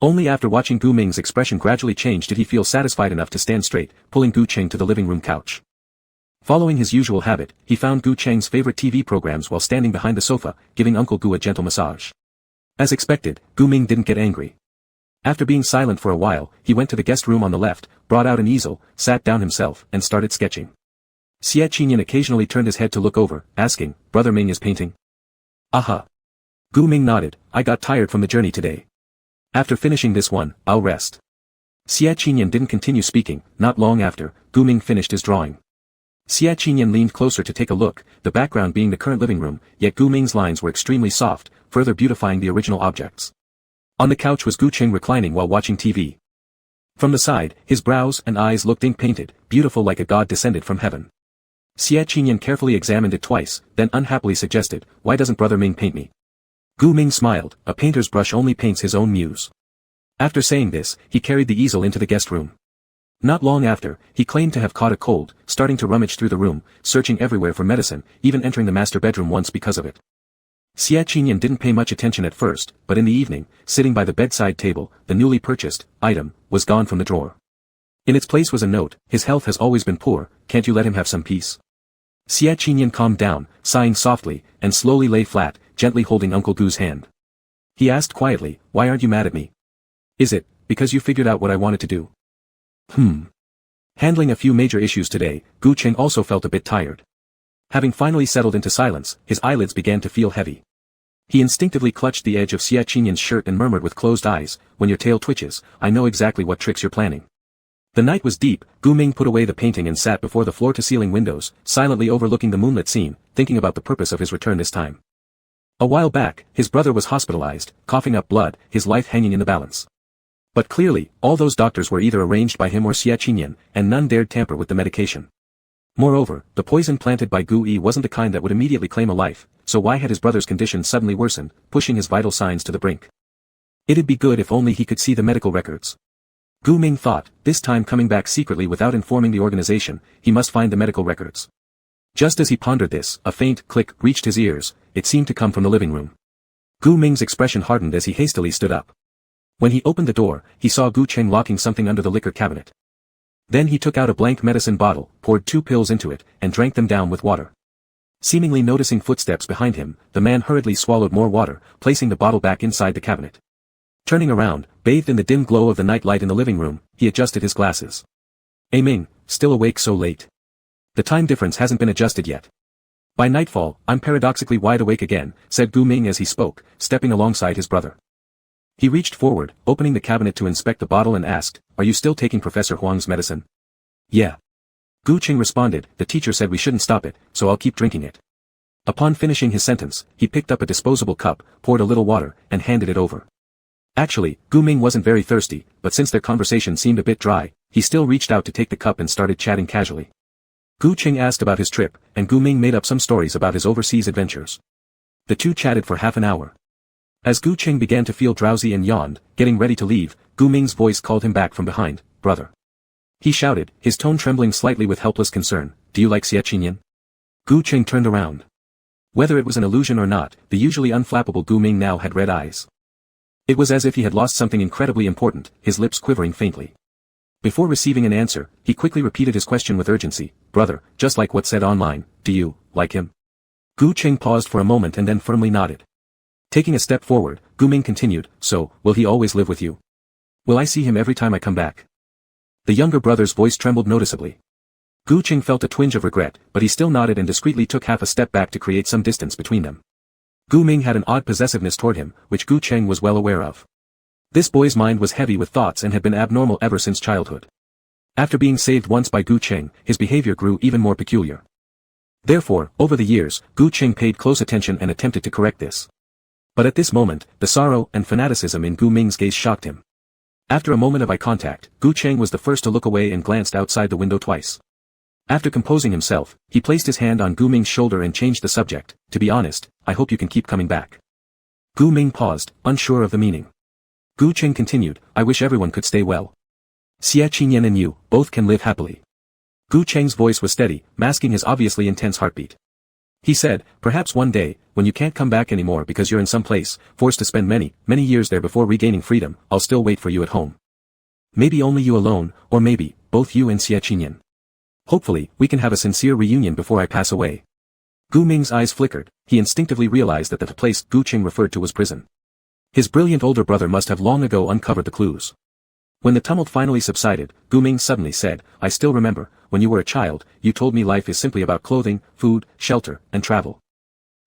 Only after watching Gu Ming's expression gradually change did he feel satisfied enough to stand straight, pulling Gu Cheng to the living room couch. Following his usual habit, he found Gu Cheng's favorite TV programs while standing behind the sofa, giving Uncle Gu a gentle massage. As expected, Gu Ming didn't get angry. After being silent for a while, he went to the guest room on the left, brought out an easel, sat down himself, and started sketching. Xie Qinyan occasionally turned his head to look over, asking, "Brother Ming is painting?" "Aha." Gu Ming nodded, "I got tired from the journey today. After finishing this one, I'll rest." Xie Qinyan didn't continue speaking. Not long after, Gu Ming finished his drawing. Xie Qinyan leaned closer to take a look, the background being the current living room, yet Gu Ming's lines were extremely soft, further beautifying the original objects. On the couch was Gu Cheng reclining while watching TV. From the side, his brows and eyes looked ink-painted, beautiful like a god descended from heaven. Xie Qinyan carefully examined it twice, then unhappily suggested, "Why doesn't Brother Ming paint me?" Gu Ming smiled, "A painter's brush only paints his own muse." After saying this, he carried the easel into the guest room. Not long after, he claimed to have caught a cold, starting to rummage through the room, searching everywhere for medicine, even entering the master bedroom once because of it. Xie Qinyan didn't pay much attention at first, but in the evening, sitting by the bedside table, the newly purchased item was gone from the drawer. In its place was a note, "His health has always been poor, can't you let him have some peace?" Xie Qinyan calmed down, sighing softly, and slowly lay flat, gently holding Uncle Gu's hand. He asked quietly, "Why aren't you mad at me? Is it because you figured out what I wanted to do?" Handling a few major issues today, Gu Cheng also felt a bit tired. Having finally settled into silence, his eyelids began to feel heavy. He instinctively clutched the edge of Xie Qinyan's shirt and murmured with closed eyes, "When your tail twitches, I know exactly what tricks you're planning." The night was deep. Gu Ming put away the painting and sat before the floor-to-ceiling windows, silently overlooking the moonlit scene, thinking about the purpose of his return this time. A while back, his brother was hospitalized, coughing up blood, his life hanging in the balance. But clearly, all those doctors were either arranged by him or Xie Qinyan, and none dared tamper with the medication. Moreover, the poison planted by Gu Yi wasn't the kind that would immediately claim a life, so why had his brother's condition suddenly worsened, pushing his vital signs to the brink? It'd be good if only he could see the medical records. Gu Ming thought, this time coming back secretly without informing the organization, he must find the medical records. Just as he pondered this, a faint click reached his ears. It seemed to come from the living room. Gu Ming's expression hardened as he hastily stood up. When he opened the door, he saw Gu Cheng locking something under the liquor cabinet. Then he took out a blank medicine bottle, poured 2 pills into it, and drank them down with water. Seemingly noticing footsteps behind him, the man hurriedly swallowed more water, placing the bottle back inside the cabinet. Turning around, bathed in the dim glow of the night light in the living room, he adjusted his glasses. Ming, still awake so late? The time difference hasn't been adjusted yet. By nightfall, I'm paradoxically wide awake again, said Gu Ming as he spoke, stepping alongside his brother. He reached forward, opening the cabinet to inspect the bottle and asked, "Are you still taking Professor Huang's medicine?" "Yeah." Gu Cheng responded, "The teacher said we shouldn't stop it, so I'll keep drinking it." Upon finishing his sentence, he picked up a disposable cup, poured a little water, and handed it over. Actually, Gu Ming wasn't very thirsty, but since their conversation seemed a bit dry, he still reached out to take the cup and started chatting casually. Gu Cheng asked about his trip, and Gu Ming made up some stories about his overseas adventures. The two chatted for half an hour. As Gu Cheng began to feel drowsy and yawned, getting ready to leave, Gu Ming's voice called him back from behind, "Brother." He shouted, his tone trembling slightly with helpless concern, "Do you like Xie Qinyan?" Gu Cheng turned around. Whether it was an illusion or not, the usually unflappable Gu Ming now had red eyes. It was as if he had lost something incredibly important, his lips quivering faintly. Before receiving an answer, he quickly repeated his question with urgency, "Brother, just like what said online, do you like him?" Gu Cheng paused for a moment and then firmly nodded. Taking a step forward, Gu Ming continued, "So, will he always live with you? Will I see him every time I come back?" The younger brother's voice trembled noticeably. Gu Cheng felt a twinge of regret, but he still nodded and discreetly took half a step back to create some distance between them. Gu Ming had an odd possessiveness toward him, which Gu Cheng was well aware of. This boy's mind was heavy with thoughts and had been abnormal ever since childhood. After being saved once by Gu Cheng, his behavior grew even more peculiar. Therefore, over the years, Gu Cheng paid close attention and attempted to correct this. But at this moment, the sorrow and fanaticism in Gu Ming's gaze shocked him. After a moment of eye contact, Gu Cheng was the first to look away and glanced outside the window twice. After composing himself, he placed his hand on Gu Ming's shoulder and changed the subject, "To be honest, I hope you can keep coming back." Gu Ming paused, unsure of the meaning. Gu Cheng continued, "I wish everyone could stay well. Xie Qinyan and you, both can live happily." Gu Cheng's voice was steady, masking his obviously intense heartbeat. He said, perhaps one day, when you can't come back anymore because you're in some place, forced to spend many, many years there before regaining freedom, I'll still wait for you at home. Maybe only you alone, or maybe, both you and Xie Qinyan. Hopefully, we can have a sincere reunion before I pass away. Gu Ming's eyes flickered, he instinctively realized that the place Gu Cheng referred to was prison. His brilliant older brother must have long ago uncovered the clues. When the tumult finally subsided, Gu Ming suddenly said, I still remember, when you were a child, you told me life is simply about clothing, food, shelter, and travel.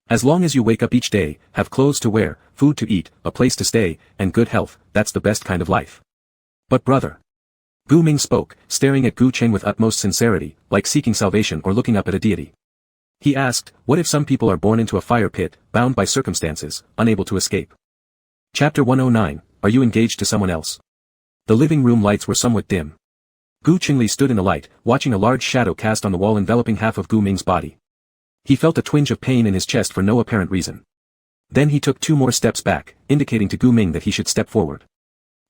As long as you wake up each day, have clothes to wear, food to eat, a place to stay, and good health, that's the best kind of life. But brother. Gu Ming spoke, staring at Gu Cheng with utmost sincerity, like seeking salvation or looking up at a deity. He asked, what if some people are born into a fire pit, bound by circumstances, unable to escape? Chapter 109, Are you engaged to someone else? The living room lights were somewhat dim. Gu Qingli stood in the light, watching a large shadow cast on the wall enveloping half of Gu Ming's body. He felt a twinge of pain in his chest for no apparent reason. Then he took 2 more steps back, indicating to Gu Ming that he should step forward.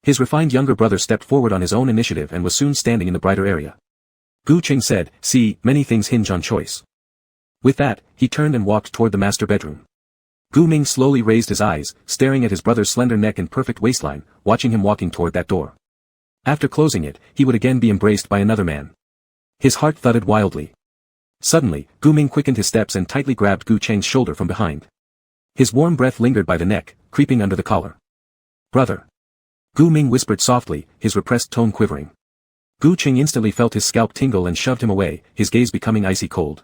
His refined younger brother stepped forward on his own initiative and was soon standing in the brighter area. Gu Cheng said, see, many things hinge on choice. With that, he turned and walked toward the master bedroom. Gu Ming slowly raised his eyes, staring at his brother's slender neck and perfect waistline, watching him walking toward that door. After closing it, he would again be embraced by another man. His heart thudded wildly. Suddenly, Gu Ming quickened his steps and tightly grabbed Gu Cheng's shoulder from behind. His warm breath lingered by the neck, creeping under the collar. Brother. Gu Ming whispered softly, his repressed tone quivering. Gu Cheng instantly felt his scalp tingle and shoved him away, his gaze becoming icy cold.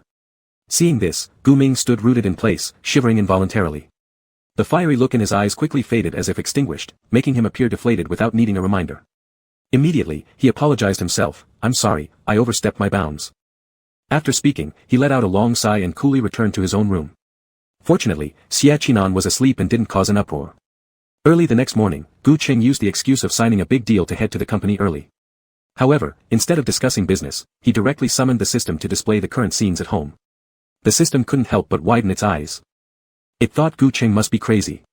Seeing this, Gu Ming stood rooted in place, shivering involuntarily. The fiery look in his eyes quickly faded as if extinguished, making him appear deflated without needing a reminder. Immediately, he apologized himself, I'm sorry, I overstepped my bounds. After speaking, he let out a long sigh and coolly returned to his own room. Fortunately, Xie Qinan was asleep and didn't cause an uproar. Early the next morning, Gu Cheng used the excuse of signing a big deal to head to the company early. However, instead of discussing business, he directly summoned the system to display the current scenes at home. The system couldn't help but widen its eyes. It thought Gu Cheng must be crazy.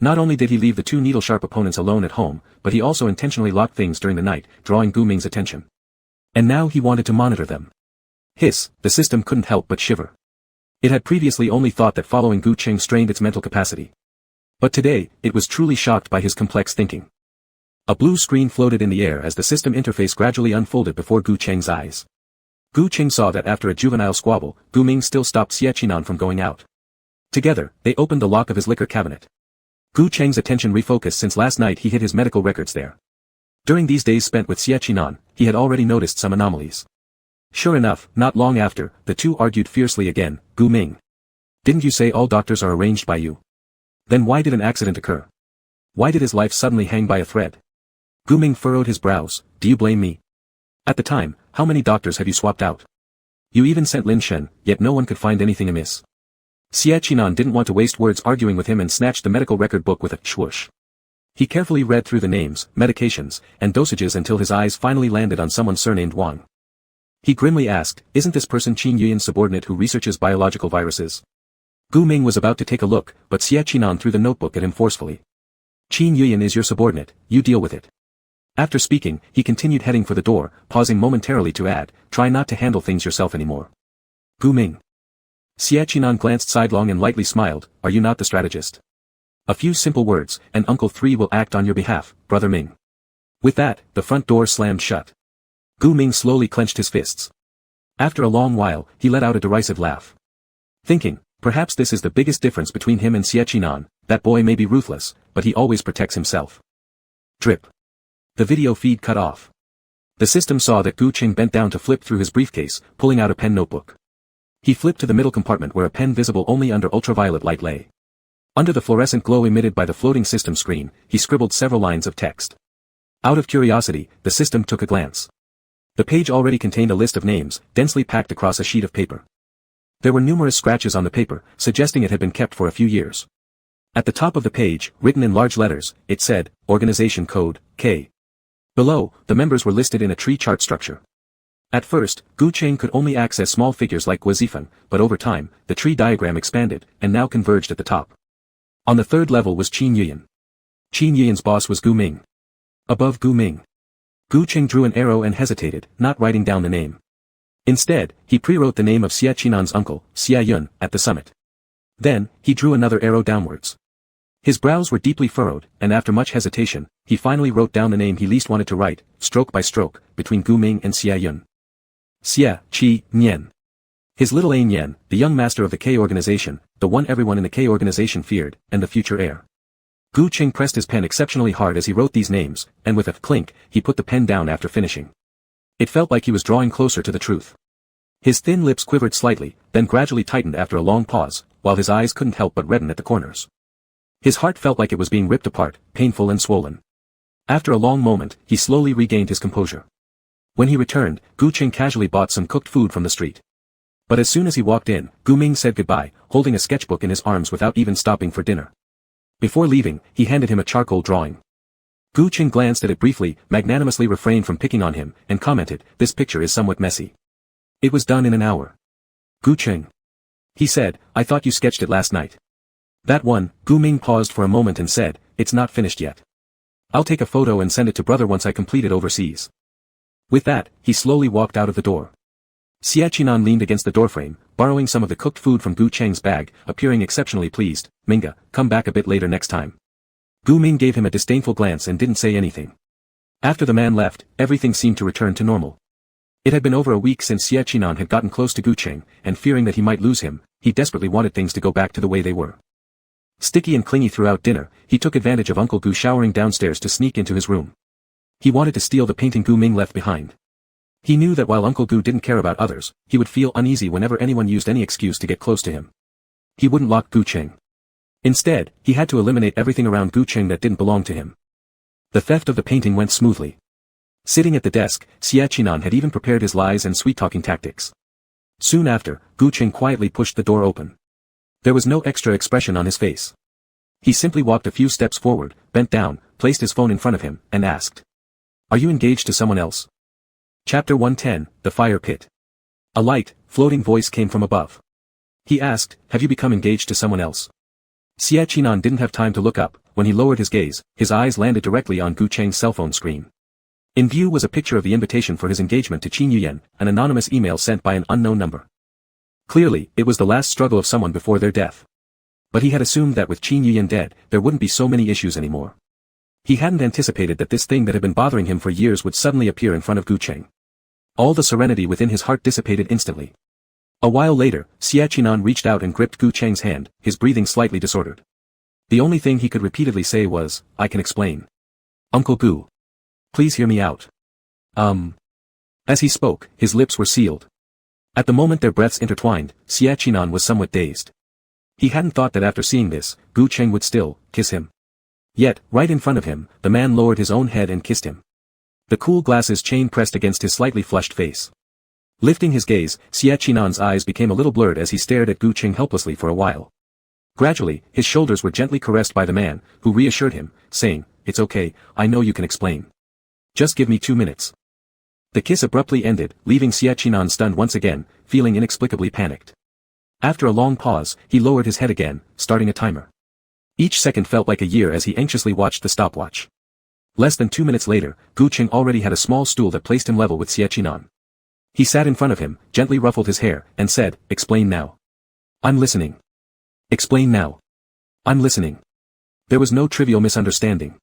Not only did he leave the 2 needle-sharp opponents alone at home, but he also intentionally locked things during the night, drawing Gu Ming's attention. And now he wanted to monitor them. Hiss, the system couldn't help but shiver. It had previously only thought that following Gu Cheng strained its mental capacity. But today, it was truly shocked by his complex thinking. A blue screen floated in the air as the system interface gradually unfolded before Gu Cheng's eyes. Gu Cheng saw that after a juvenile squabble, Gu Ming still stopped Xie Qinan from going out. Together, they opened the lock of his liquor cabinet. Gu Cheng's attention refocused since last night he hid his medical records there. During these days spent with Xie Qinan, he had already noticed some anomalies. Sure enough, not long after, the two argued fiercely again. Gu Ming. Didn't you say all doctors are arranged by you? Then why did an accident occur? Why did his life suddenly hang by a thread? Gu Ming furrowed his brows, do you blame me? At the time, how many doctors have you swapped out? You even sent Lin Shen, yet no one could find anything amiss. Xie Qinan didn't want to waste words arguing with him and snatched the medical record book with a swoosh. He carefully read through the names, medications, and dosages until his eyes finally landed on someone surnamed Wang. He grimly asked, isn't this person Qin Yuyan's subordinate who researches biological viruses? Gu Ming was about to take a look, but Xie Qinan threw the notebook at him forcefully. Qin Yuyan is your subordinate, you deal with it. After speaking, he continued heading for the door, pausing momentarily to add, try not to handle things yourself anymore. Gu Ming. Xie Qinan glanced sidelong and lightly smiled, are you not the strategist? A few simple words, and Uncle 3 will act on your behalf, Brother Ming. With that, the front door slammed shut. Gu Ming slowly clenched his fists. After a long while, he let out a derisive laugh. Thinking, perhaps this is the biggest difference between him and Xie Qinan, that boy may be ruthless, but he always protects himself. Drip. The video feed cut off. The system saw that Gu Cheng bent down to flip through his briefcase, pulling out a pen notebook. He flipped to the middle compartment where a pen visible only under ultraviolet light lay. Under the fluorescent glow emitted by the floating system screen, he scribbled several lines of text. Out of curiosity, the system took a glance. The page already contained a list of names, densely packed across a sheet of paper. There were numerous scratches on the paper, suggesting it had been kept for a few years. At the top of the page, written in large letters, it said, Organization Code, K. Below, the members were listed in a tree chart structure. At first, Gu Cheng could only access small figures like Guizifan, but over time, the tree diagram expanded, and now converged at the top. On the third level was Qin Yuyan. Qin Yuyan's boss was Gu Ming. Above Gu Ming, Gu Cheng drew an arrow and hesitated, not writing down the name. Instead, he pre-wrote the name of Xie Qinan's uncle, Xie Yun, at the summit. Then, he drew another arrow downwards. His brows were deeply furrowed, and after much hesitation, he finally wrote down the name he least wanted to write, stroke by stroke, between Gu Ming and Xie Yun. Xie, Qi, Nian. His little A Nian, the young master of the K organization, the one everyone in the K organization feared, and the future heir. Gu Qing pressed his pen exceptionally hard as he wrote these names, and with a clink, he put the pen down after finishing. It felt like he was drawing closer to the truth. His thin lips quivered slightly, then gradually tightened after a long pause, while his eyes couldn't help but redden at the corners. His heart felt like it was being ripped apart, painful and swollen. After a long moment, he slowly regained his composure. When he returned, Gu Qing casually bought some cooked food from the street. But as soon as he walked in, Gu Ming said goodbye, holding a sketchbook in his arms without even stopping for dinner. Before leaving, he handed him a charcoal drawing. Gu Qing glanced at it briefly, magnanimously refrained from picking on him, and commented, "This picture is somewhat messy. It was done in an hour." "Gu Qing," he said, "I thought you sketched it last night." "That one," Gu Ming paused for a moment and said, "It's not finished yet. I'll take a photo and send it to brother once I complete it overseas." With that, he slowly walked out of the door. Xie Qinan leaned against the doorframe, borrowing some of the cooked food from Gu Cheng's bag, appearing exceptionally pleased. "Minga, come back a bit later next time." Gu Ming gave him a disdainful glance and didn't say anything. After the man left, everything seemed to return to normal. It had been over a week since Xie Qinan had gotten close to Gu Cheng, and fearing that he might lose him, he desperately wanted things to go back to the way they were. Sticky and clingy throughout dinner, he took advantage of Uncle Gu showering downstairs to sneak into his room. He wanted to steal the painting Gu Ming left behind. He knew that while Uncle Gu didn't care about others, he would feel uneasy whenever anyone used any excuse to get close to him. He wouldn't lock Gu Cheng. Instead, he had to eliminate everything around Gu Cheng that didn't belong to him. The theft of the painting went smoothly. Sitting at the desk, Xie Qinan had even prepared his lies and sweet-talking tactics. Soon after, Gu Cheng quietly pushed the door open. There was no extra expression on his face. He simply walked a few steps forward, bent down, placed his phone in front of him, and asked, "Are you engaged to someone else?" Chapter 110, The Fire Pit. A light, floating voice came from above. He asked, "Have you become engaged to someone else?" Xie Qinan didn't have time to look up. When he lowered his gaze, his eyes landed directly on Gu Cheng's cell phone screen. In view was a picture of the invitation for his engagement to Qin Yuyan, an anonymous email sent by an unknown number. Clearly, it was the last struggle of someone before their death. But he had assumed that with Qin Yuyan dead, there wouldn't be so many issues anymore. He hadn't anticipated that this thing that had been bothering him for years would suddenly appear in front of Gu Cheng. All the serenity within his heart dissipated instantly. A while later, Xie Qinan reached out and gripped Gu Cheng's hand, his breathing slightly disordered. The only thing he could repeatedly say was, "I can explain. Uncle Gu. Please hear me out." As he spoke, his lips were sealed. At the moment their breaths intertwined, Xie Qinan was somewhat dazed. He hadn't thought that after seeing this, Gu Cheng would still kiss him. Yet, right in front of him, the man lowered his own head and kissed him. The cool glasses chain pressed against his slightly flushed face. Lifting his gaze, Xie Qinan's eyes became a little blurred as he stared at Gu Cheng helplessly for a while. Gradually, his shoulders were gently caressed by the man, who reassured him, saying, "It's okay, I know you can explain. Just give me 2 minutes." The kiss abruptly ended, leaving Xie Qinan stunned once again, feeling inexplicably panicked. After a long pause, he lowered his head again, starting a timer. Each second felt like a year as he anxiously watched the stopwatch. Less than 2 minutes later, Gu Cheng already had a small stool that placed him level with Xie Qinan. He sat in front of him, gently ruffled his hair, and said, "Explain now. I'm listening. Explain now. I'm listening." There was no trivial misunderstanding.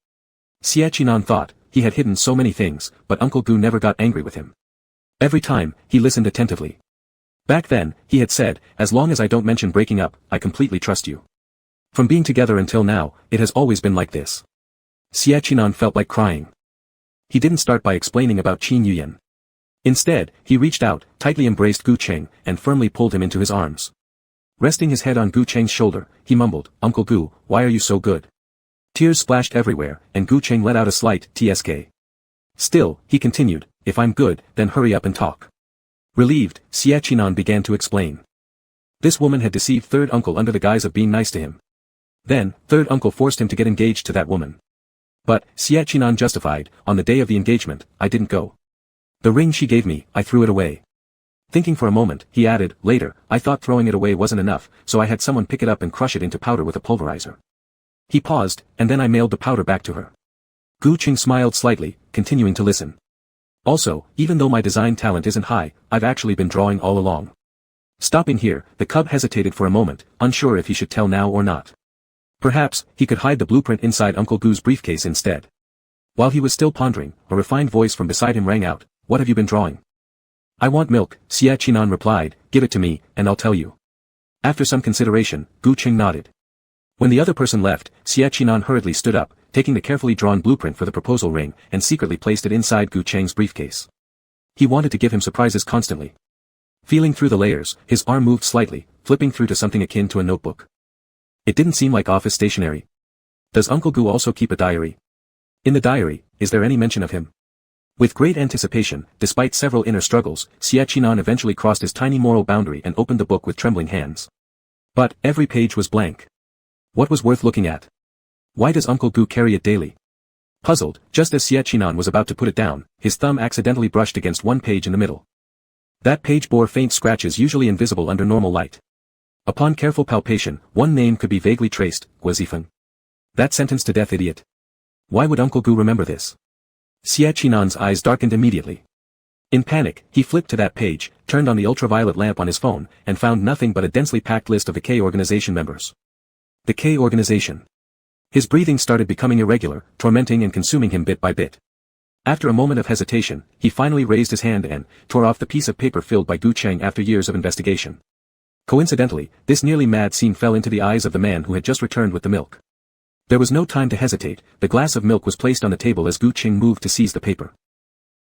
Xie Qinan thought, he had hidden so many things, but Uncle Gu never got angry with him. Every time, he listened attentively. Back then, he had said, "As long as I don't mention breaking up, I completely trust you." From being together until now, it has always been like this. Xie Qinan felt like crying. He didn't start by explaining about Qin Yuyan. Instead, he reached out, tightly embraced Gu Cheng, and firmly pulled him into his arms. Resting his head on Gu Cheng's shoulder, he mumbled, "Uncle Gu, why are you so good?" Tears splashed everywhere, and Gu Cheng let out a slight tsk. Still, he continued, "If I'm good, then hurry up and talk." Relieved, Xie Qinan began to explain. This woman had deceived third uncle under the guise of being nice to him. Then, third uncle forced him to get engaged to that woman. But, Xie Qinan justified, "On the day of the engagement, I didn't go. The ring she gave me, I threw it away." Thinking for a moment, he added, "Later, I thought throwing it away wasn't enough, so I had someone pick it up and crush it into powder with a pulverizer." He paused, and then I mailed the powder back to her. Gu Cheng smiled slightly, continuing to listen. Also, even though my design talent isn't high, I've actually been drawing all along. Stopping here, the cub hesitated for a moment, unsure if he should tell now or not. Perhaps, he could hide the blueprint inside Uncle Goo's briefcase instead. While he was still pondering, a refined voice from beside him rang out, "What have you been drawing?" "I want milk," Xie Qinan replied, "give it to me, and I'll tell you." After some consideration, Gu Qing nodded. When the other person left, Xie Qinan hurriedly stood up, taking the carefully drawn blueprint for the proposal ring, and secretly placed it inside Gu Cheng's briefcase. He wanted to give him surprises constantly. Feeling through the layers, his arm moved slightly, flipping through to something akin to a notebook. It didn't seem like office stationery. Does Uncle Gu also keep a diary? In the diary, is there any mention of him? With great anticipation, despite several inner struggles, Xie Qinan eventually crossed his tiny moral boundary and opened the book with trembling hands. But, every page was blank. What was worth looking at? Why does Uncle Gu carry it daily? Puzzled, just as Xie Qinan was about to put it down, his thumb accidentally brushed against one page in the middle. That page bore faint scratches usually invisible under normal light. Upon careful palpation, one name could be vaguely traced, Guazifeng. That sentence to death idiot. Why would Uncle Gu remember this? Xie Qinan's eyes darkened immediately. In panic, he flipped to that page, turned on the ultraviolet lamp on his phone, and found nothing but a densely packed list of the K organization members. The K organization. His breathing started becoming irregular, tormenting and consuming him bit by bit. After a moment of hesitation, he finally raised his hand and tore off the piece of paper filled by Gu Cheng after years of investigation. Coincidentally, this nearly mad scene fell into the eyes of the man who had just returned with the milk. There was no time to hesitate, the glass of milk was placed on the table as Gu Cheng moved to seize the paper.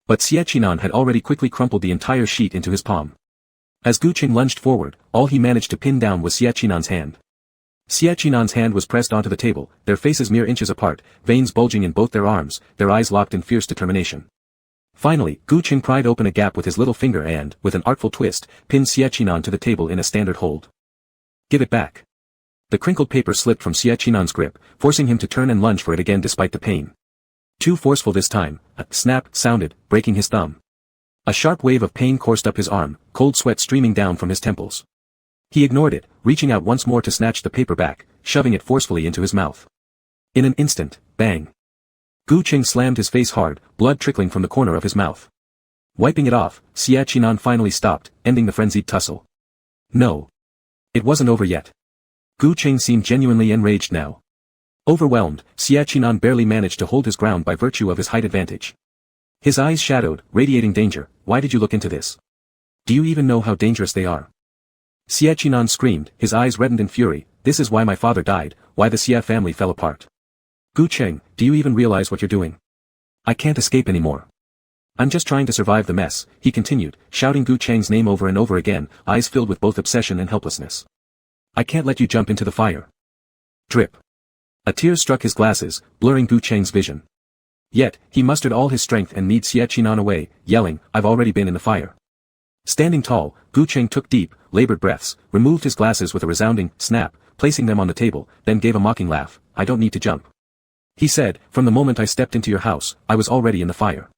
But Xie Qinan had already quickly crumpled the entire sheet into his palm. As Gu Cheng lunged forward, all he managed to pin down was Xie Qinan's hand. Xie Qinan's hand was pressed onto the table, their faces mere inches apart, veins bulging in both their arms, their eyes locked in fierce determination. Finally, Gu Cheng pried open a gap with his little finger and, with an artful twist, pinned Xie Qinan to the table in a standard hold. "Give it back." The crinkled paper slipped from Xie Qinan's grip, forcing him to turn and lunge for it again despite the pain. Too forceful this time, a snap sounded, breaking his thumb. A sharp wave of pain coursed up his arm, cold sweat streaming down from his temples. He ignored it, reaching out once more to snatch the paper back, shoving it forcefully into his mouth. In an instant, bang. Gu Cheng slammed his face hard, blood trickling from the corner of his mouth. Wiping it off, Xie Qinan finally stopped, ending the frenzied tussle. No. It wasn't over yet. Gu Cheng seemed genuinely enraged now. Overwhelmed, Xie Qinan barely managed to hold his ground by virtue of his height advantage. His eyes shadowed, radiating danger. "Why did you look into this? Do you even know how dangerous they are?" Xie Qinan screamed, his eyes reddened in fury. "This is why my father died, why the Xie family fell apart. Gu Cheng, do you even realize what you're doing? I can't escape anymore. I'm just trying to survive the mess," he continued, shouting Gu Cheng's name over and over again, eyes filled with both obsession and helplessness. "I can't let you jump into the fire." Drip. A tear struck his glasses, blurring Gu Cheng's vision. Yet, he mustered all his strength and kneed Xie Qinan away, yelling, "I've already been in the fire." Standing tall, Gu Cheng took deep, labored breaths, removed his glasses with a resounding snap, placing them on the table, then gave a mocking laugh. "I don't need to jump," he said. "From the moment I stepped into your house, I was already in the fire."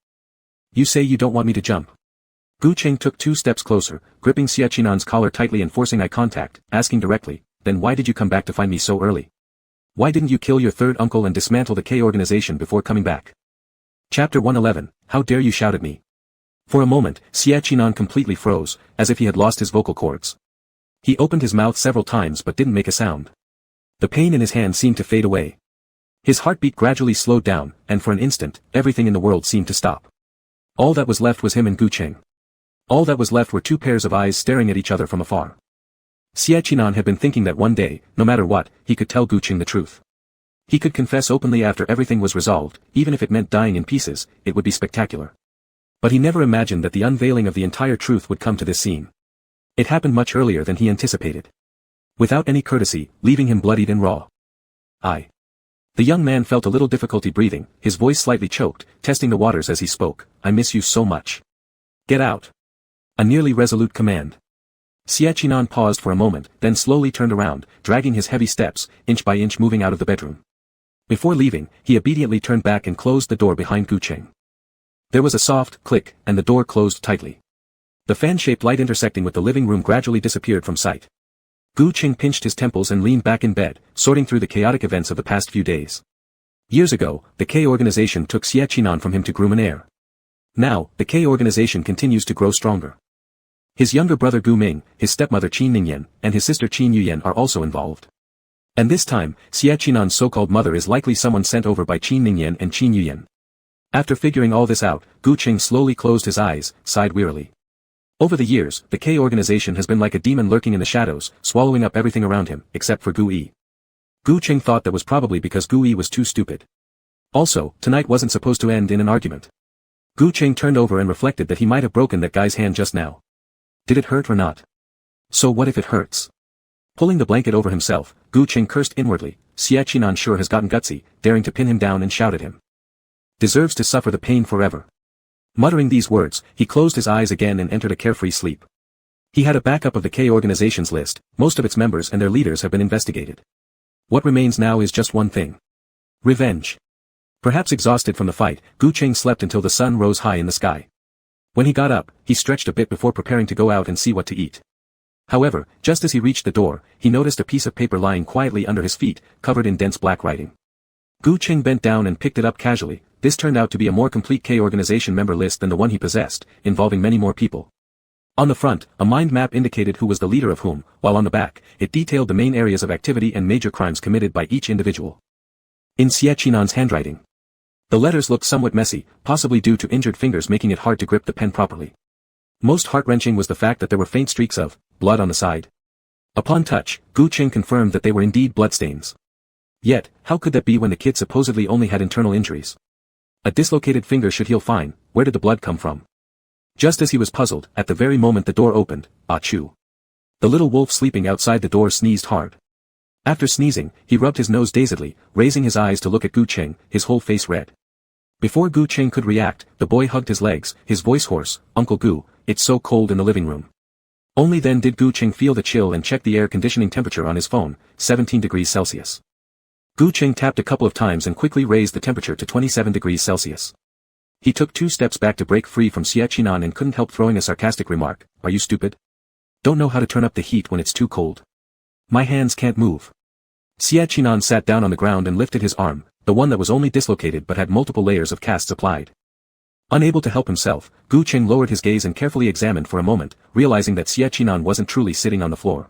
"You say you don't want me to jump?" Gu Cheng took 2 steps closer, gripping Xie Qinan's collar tightly and forcing eye contact, asking directly, "Then why did you come back to find me so early? Why didn't you kill your third uncle and dismantle the K organization before coming back?" Chapter 111, How dare you shout at me? For a moment, Xie Qinan completely froze, as if he had lost his vocal cords. He opened his mouth several times but didn't make a sound. The pain in his hand seemed to fade away. His heartbeat gradually slowed down, and for an instant, everything in the world seemed to stop. All that was left was him and Gu Cheng. All that was left were 2 pairs of eyes staring at each other from afar. Xie Qinan had been thinking that one day, no matter what, he could tell Gu Cheng the truth. He could confess openly after everything was resolved, even if it meant dying in pieces, it would be spectacular. But he never imagined that the unveiling of the entire truth would come to this scene. It happened much earlier than he anticipated. Without any courtesy, leaving him bloodied and raw. "I." The young man felt a little difficulty breathing, his voice slightly choked, testing the waters as he spoke. "I miss you so much. Get out." A nearly resolute command. Xie Qinan paused for a moment, then slowly turned around, dragging his heavy steps, inch by inch moving out of the bedroom. Before leaving, he obediently turned back and closed the door behind Gu Cheng. There was a soft click, and the door closed tightly. The fan-shaped light intersecting with the living room gradually disappeared from sight. Gu Cheng pinched his temples and leaned back in bed, sorting through the chaotic events of the past few days. Years ago, the K organization took Xie Qinan from him to groom an heir. Now, the K organization continues to grow stronger. His younger brother Gu Ming, his stepmother Qin Ningyan, and his sister Qin Yuyan are also involved. And this time, Xie Qinan's so-called mother is likely someone sent over by Qin Ningyan and Qin Yuyan. After figuring all this out, Gu Qing slowly closed his eyes, sighed wearily. Over the years, the K organization has been like a demon lurking in the shadows, swallowing up everything around him, except for Gu Yi. Gu Qing thought that was probably because Gu Yi was too stupid. Also, tonight wasn't supposed to end in an argument. Gu Qing turned over and reflected that he might have broken that guy's hand just now. Did it hurt or not? So what if it hurts? Pulling the blanket over himself, Gu Qing cursed inwardly. Xie Qinan sure has gotten gutsy, daring to pin him down and shout at him. Deserves to suffer the pain forever. Muttering these words, he closed his eyes again and entered a carefree sleep. He had a backup of the K organization's list. Most of its members and their leaders have been investigated. What remains now is just one thing. Revenge. Perhaps exhausted from the fight, Gu Qing slept until the sun rose high in the sky. When he got up, he stretched a bit before preparing to go out and see what to eat. However, just as he reached the door, he noticed a piece of paper lying quietly under his feet, covered in dense black writing. Gu Qing bent down and picked it up casually. This turned out to be a more complete K organization member list than the one he possessed, involving many more people. On the front, a mind map indicated who was the leader of whom, while on the back, it detailed the main areas of activity and major crimes committed by each individual. In Xie Qinan's handwriting. The letters looked somewhat messy, possibly due to injured fingers making it hard to grip the pen properly. Most heart-wrenching was the fact that there were faint streaks of blood on the side. Upon touch, Gu Qing confirmed that they were indeed bloodstains. Yet, how could that be when the kid supposedly only had internal injuries? A dislocated finger should heal fine. Where did the blood come from? Just as he was puzzled, at the very moment the door opened, achoo. The little wolf sleeping outside the door sneezed hard. After sneezing, he rubbed his nose dazedly, raising his eyes to look at Gu Qing, his whole face red. Before Gu Qing could react, the boy hugged his legs, his voice hoarse. Uncle Gu, it's so cold in the living room. Only then did Gu Qing feel the chill and check the air conditioning temperature on his phone, 17 degrees Celsius. Gu Qing tapped a couple of times and quickly raised the temperature to 27 degrees Celsius. He took 2 steps back to break free from Xie Qinan and couldn't help throwing a sarcastic remark. Are you stupid? Don't know how to turn up the heat when it's too cold. My hands can't move. Xie Qinan sat down on the ground and lifted his arm, the one that was only dislocated but had multiple layers of casts applied. Unable to help himself, Gu Qing lowered his gaze and carefully examined for a moment, realizing that Xie Qinan wasn't truly sitting on the floor.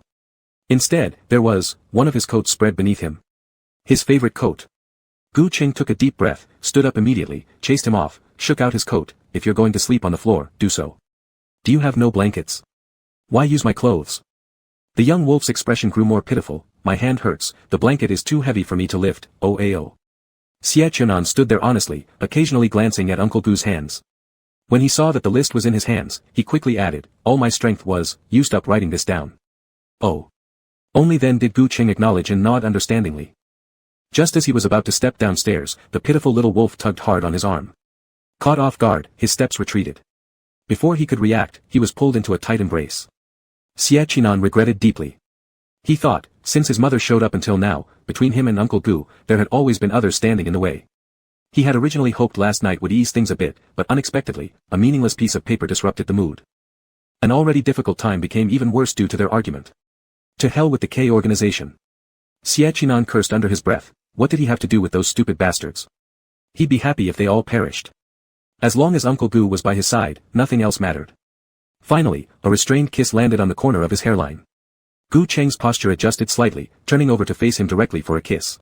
Instead, there was one of his coats spread beneath him. His favorite coat. Gu Qing took a deep breath, stood up immediately, chased him off, shook out his coat. If you're going to sleep on the floor, do so. Do you have no blankets? Why use my clothes? The young wolf's expression grew more pitiful. My hand hurts, the blanket is too heavy for me to lift, oh. Xie Qinan stood there honestly, occasionally glancing at Uncle Gu's hands. When he saw that the list was in his hands, he quickly added, all my strength was used up writing this down. Oh. Only then did Gu Qing acknowledge and nod understandingly. Just as he was about to step downstairs, the pitiful little wolf tugged hard on his arm. Caught off guard, his steps retreated. Before he could react, he was pulled into a tight embrace. Xie Qinan regretted deeply. He thought, since his mother showed up until now, between him and Uncle Gu, there had always been others standing in the way. He had originally hoped last night would ease things a bit, but unexpectedly, a meaningless piece of paper disrupted the mood. An already difficult time became even worse due to their argument. To hell with the K organization. Xie Qinan cursed under his breath. What did he have to do with those stupid bastards? He'd be happy if they all perished. As long as Uncle Gu was by his side, nothing else mattered. Finally, a restrained kiss landed on the corner of his hairline. Gu Cheng's posture adjusted slightly, turning over to face him directly for a kiss.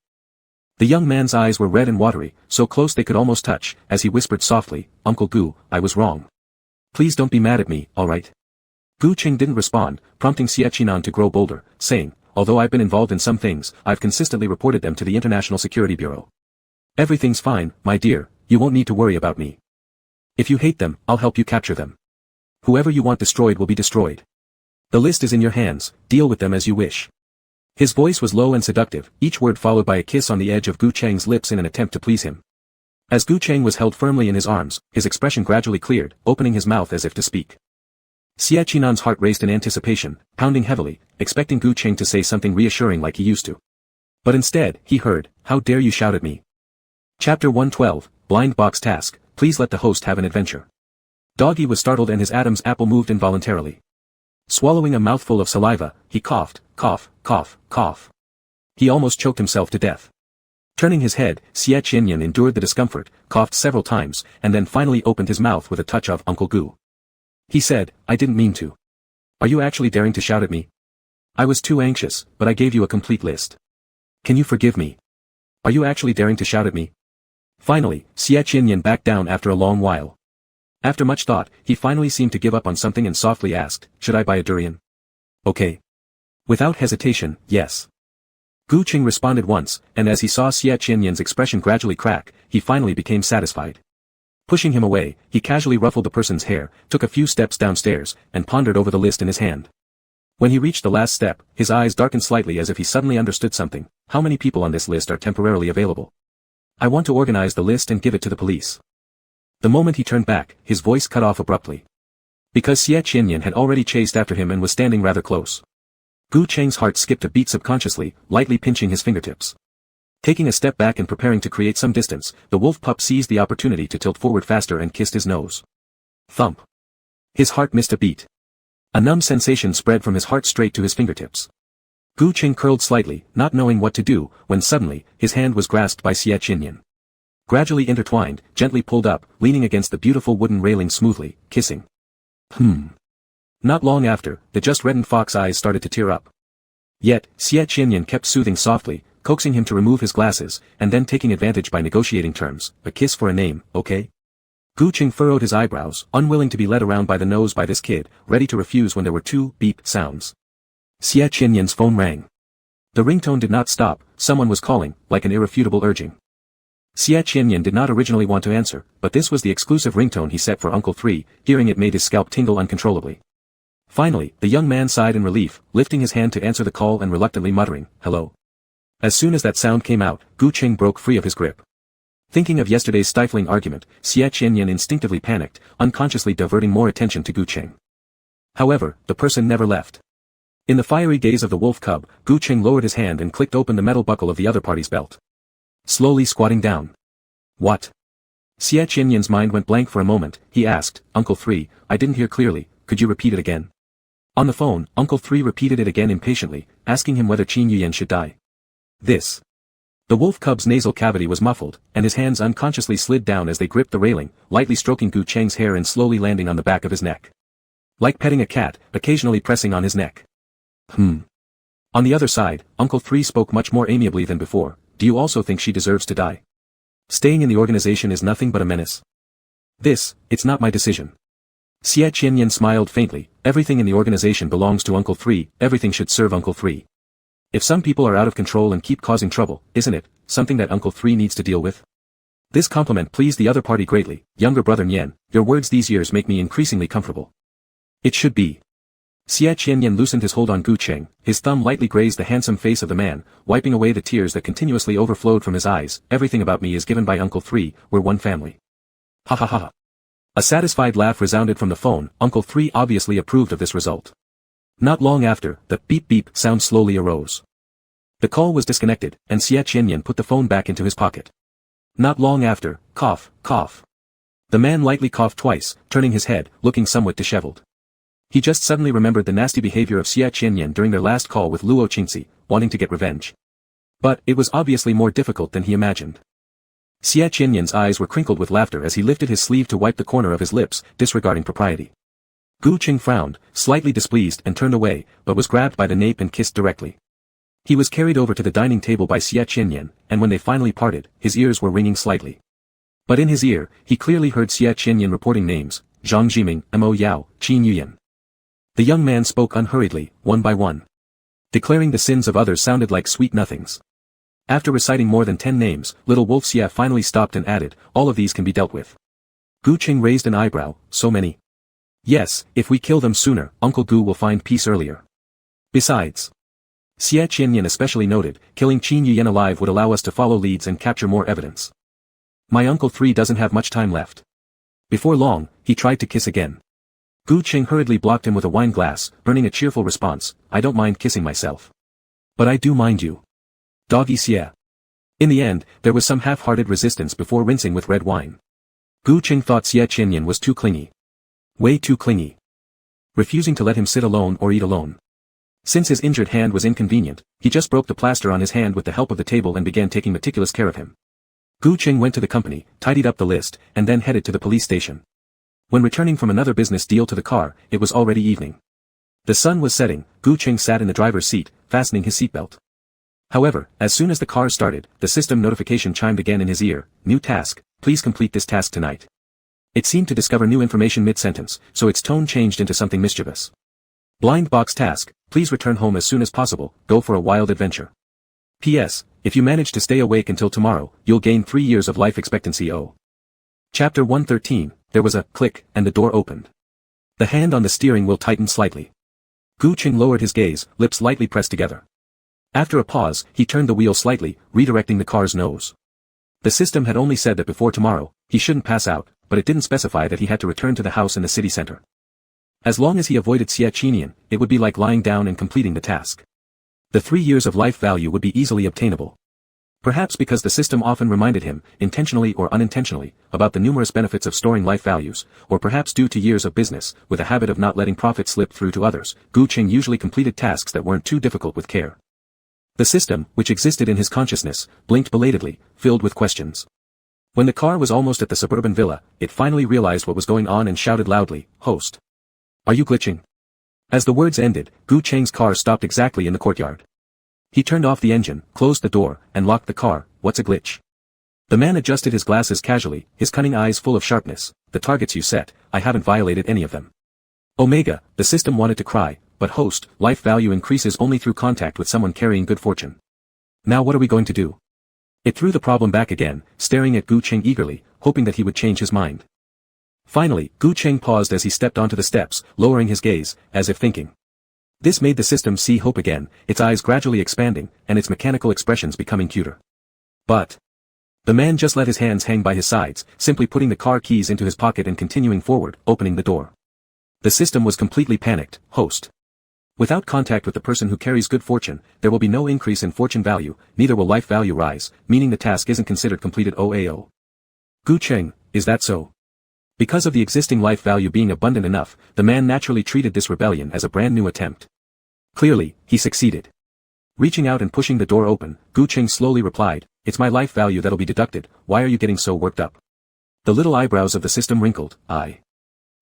The young man's eyes were red and watery, so close they could almost touch, as he whispered softly, Uncle Gu, I was wrong. Please don't be mad at me, alright? Gu Cheng didn't respond, prompting Xie Qinan to grow bolder, saying, although I've been involved in some things, I've consistently reported them to the International Security Bureau. Everything's fine, my dear, you won't need to worry about me. If you hate them, I'll help you capture them. Whoever you want destroyed will be destroyed. The list is in your hands, deal with them as you wish. His voice was low and seductive, each word followed by a kiss on the edge of Gu Cheng's lips in an attempt to please him. As Gu Cheng was held firmly in his arms, his expression gradually cleared, opening his mouth as if to speak. Xie Qinan's heart raced in anticipation, pounding heavily, expecting Gu Cheng to say something reassuring like he used to. But instead, he heard, how dare you shout at me. Chapter 112, Blind Box Task, please let the host have an adventure. Doggy was startled and his Adam's apple moved involuntarily. Swallowing a mouthful of saliva, he coughed, cough, cough, cough. He almost choked himself to death. Turning his head, Xie Qianyan endured the discomfort, coughed several times, and then finally opened his mouth with a touch of Uncle Gu. He said, "I didn't mean to. Are you actually daring to shout at me? I was too anxious, but I gave you a complete list. Can you forgive me? Are you actually daring to shout at me?" Finally, Xie Qianyan backed down after a long while. After much thought, he finally seemed to give up on something and softly asked, "Should I buy a durian?" "Okay." Without hesitation, yes. Gu Qing responded once, and as he saw Xie Qianyan's expression gradually crack, he finally became satisfied. Pushing him away, he casually ruffled the person's hair, took a few steps downstairs, and pondered over the list in his hand. When he reached the last step, his eyes darkened slightly as if he suddenly understood something. How many people on this list are temporarily available? I want to organize the list and give it to the police. The moment he turned back, his voice cut off abruptly. Because Xie Qianyan had already chased after him and was standing rather close. Gu Cheng's heart skipped a beat subconsciously, lightly pinching his fingertips. Taking a step back and preparing to create some distance, the wolf pup seized the opportunity to tilt forward faster and kissed his nose. Thump. His heart missed a beat. A numb sensation spread from his heart straight to his fingertips. Gu Qing curled slightly, not knowing what to do, when suddenly, his hand was grasped by Xie Qianyan. Gradually intertwined, gently pulled up, leaning against the beautiful wooden railing smoothly, kissing. Not long after, the just reddened fox eyes started to tear up. Yet, Xie Qianyan kept soothing softly, coaxing him to remove his glasses, and then taking advantage by negotiating terms. "A kiss for a name, okay?" Gu Qing furrowed his eyebrows, unwilling to be led around by the nose by this kid, ready to refuse when there were two beep sounds. Xie Qianyan's phone rang. The ringtone did not stop, someone was calling, like an irrefutable urging. Xie Qianyan did not originally want to answer, but this was the exclusive ringtone he set for Uncle 3, hearing it made his scalp tingle uncontrollably. Finally, the young man sighed in relief, lifting his hand to answer the call and reluctantly muttering, "Hello." As soon as that sound came out, Gu Qing broke free of his grip. Thinking of yesterday's stifling argument, Xie Qianyan instinctively panicked, unconsciously diverting more attention to Gu Qing. However, the person never left. In the fiery gaze of the wolf cub, Gu Qing lowered his hand and clicked open the metal buckle of the other party's belt. Slowly squatting down. "What?" Xie Qianyan's mind went blank for a moment. He asked, "Uncle 3, I didn't hear clearly, could you repeat it again?" On the phone, Uncle 3 repeated it again impatiently, asking him whether Qin Yuyan should die. This. The wolf cub's nasal cavity was muffled, and his hands unconsciously slid down as they gripped the railing, lightly stroking Gu Cheng's hair and slowly landing on the back of his neck. Like petting a cat, occasionally pressing on his neck. On the other side, Uncle 3 spoke much more amiably than before. "Do you also think she deserves to die? Staying in the organization is nothing but a menace. It's not my decision." Xie Qianyan smiled faintly. "Everything in the organization belongs to Uncle 3, everything should serve Uncle 3. If some people are out of control and keep causing trouble, isn't it something that Uncle 3 needs to deal with?" This compliment pleased the other party greatly. "Younger brother Nian, your words these years make me increasingly comfortable." "It should be." Xie Qianyan loosened his hold on Gu Qing, his thumb lightly grazed the handsome face of the man, wiping away the tears that continuously overflowed from his eyes. "Everything about me is given by Uncle 3, we're one family." Ha ha ha ha. A satisfied laugh resounded from the phone. Uncle 3 obviously approved of this result. Not long after, the beep-beep sound slowly arose. The call was disconnected, and Xie Qianyan put the phone back into his pocket. Not long after, cough, cough. The man lightly coughed twice, turning his head, looking somewhat disheveled. He just suddenly remembered the nasty behavior of Xie Qianyan during their last call with Luo Qingzi, wanting to get revenge. But it was obviously more difficult than he imagined. Xie Qianyan's eyes were crinkled with laughter as he lifted his sleeve to wipe the corner of his lips, disregarding propriety. Gu Qing frowned, slightly displeased and turned away, but was grabbed by the nape and kissed directly. He was carried over to the dining table by Xie Qianyan, and when they finally parted, his ears were ringing slightly. But in his ear, he clearly heard Xie Qianyan reporting names: Zhang Jiming, Mo Yao, Qin Yuyan. The young man spoke unhurriedly, one by one. Declaring the sins of others sounded like sweet nothings. After reciting more than 10 names, little Wolf Xie finally stopped and added, "All of these can be dealt with." Gu Qing raised an eyebrow. "So many?" "Yes, if we kill them sooner, Uncle Gu will find peace earlier. Besides," Xie Qianyan especially noted, "killing Qin Yuyan alive would allow us to follow leads and capture more evidence. My Uncle 3 doesn't have much time left." Before long, he tried to kiss again. Gu Qing hurriedly blocked him with a wine glass, earning a cheerful response, "I don't mind kissing myself. But I do mind you. Doggy Xie." In the end, there was some half-hearted resistance before rinsing with red wine. Gu Qing thought Xie Qianyan was too clingy. Way too clingy. Refusing to let him sit alone or eat alone. Since his injured hand was inconvenient, he just broke the plaster on his hand with the help of the table and began taking meticulous care of him. Gu Qing went to the company, tidied up the list, and then headed to the police station. When returning from another business deal to the car, it was already evening. The sun was setting. Gu Qing sat in the driver's seat, fastening his seatbelt. However, as soon as the car started, the system notification chimed again in his ear. New task, please complete this task tonight. It seemed to discover new information mid-sentence, so its tone changed into something mischievous. Blind box task, please return home as soon as possible, go for a wild adventure. P.S. If you manage to stay awake until tomorrow, you'll gain 3 years of life expectancy. Chapter 113, there was a click, and the door opened. The hand on the steering wheel tightened slightly. Gu Qing lowered his gaze, lips lightly pressed together. After a pause, he turned the wheel slightly, redirecting the car's nose. The system had only said that before tomorrow, he shouldn't pass out, but it didn't specify that he had to return to the house in the city center. As long as he avoided Xiaqinian, it would be like lying down and completing the task. The 3 years of life value would be easily obtainable. Perhaps because the system often reminded him, intentionally or unintentionally, about the numerous benefits of storing life values, or perhaps due to years of business, with a habit of not letting profit slip through to others, Gu Qing usually completed tasks that weren't too difficult with care. The system, which existed in his consciousness, blinked belatedly, filled with questions. When the car was almost at the suburban villa, it finally realized what was going on and shouted loudly, "Host! Are you glitching?" As the words ended, Gu Qing's car stopped exactly in the courtyard. He turned off the engine, closed the door, and locked the car. What's a glitch? The man adjusted his glasses casually, his cunning eyes full of sharpness. The targets you set, I haven't violated any of them. Omega, the system wanted to cry, but host, life value increases only through contact with someone carrying good fortune. Now what are we going to do? It threw the problem back again, staring at Gu Qing eagerly, hoping that he would change his mind. Finally, Gu Qing paused as he stepped onto the steps, lowering his gaze, as if thinking. This made the system see hope again, its eyes gradually expanding, and its mechanical expressions becoming cuter. But the man just let his hands hang by his sides, simply putting the car keys into his pocket and continuing forward, opening the door. The system was completely panicked. Host! Without contact with the person who carries good fortune, there will be no increase in fortune value, neither will life value rise, meaning the task isn't considered completed. OAO. Gu Qing, is that so? Because of the existing life value being abundant enough, the man naturally treated this rebellion as a brand new attempt. Clearly, he succeeded. Reaching out and pushing the door open, Gu Qing slowly replied, "It's my life value that'll be deducted, why are you getting so worked up?" The little eyebrows of the system wrinkled.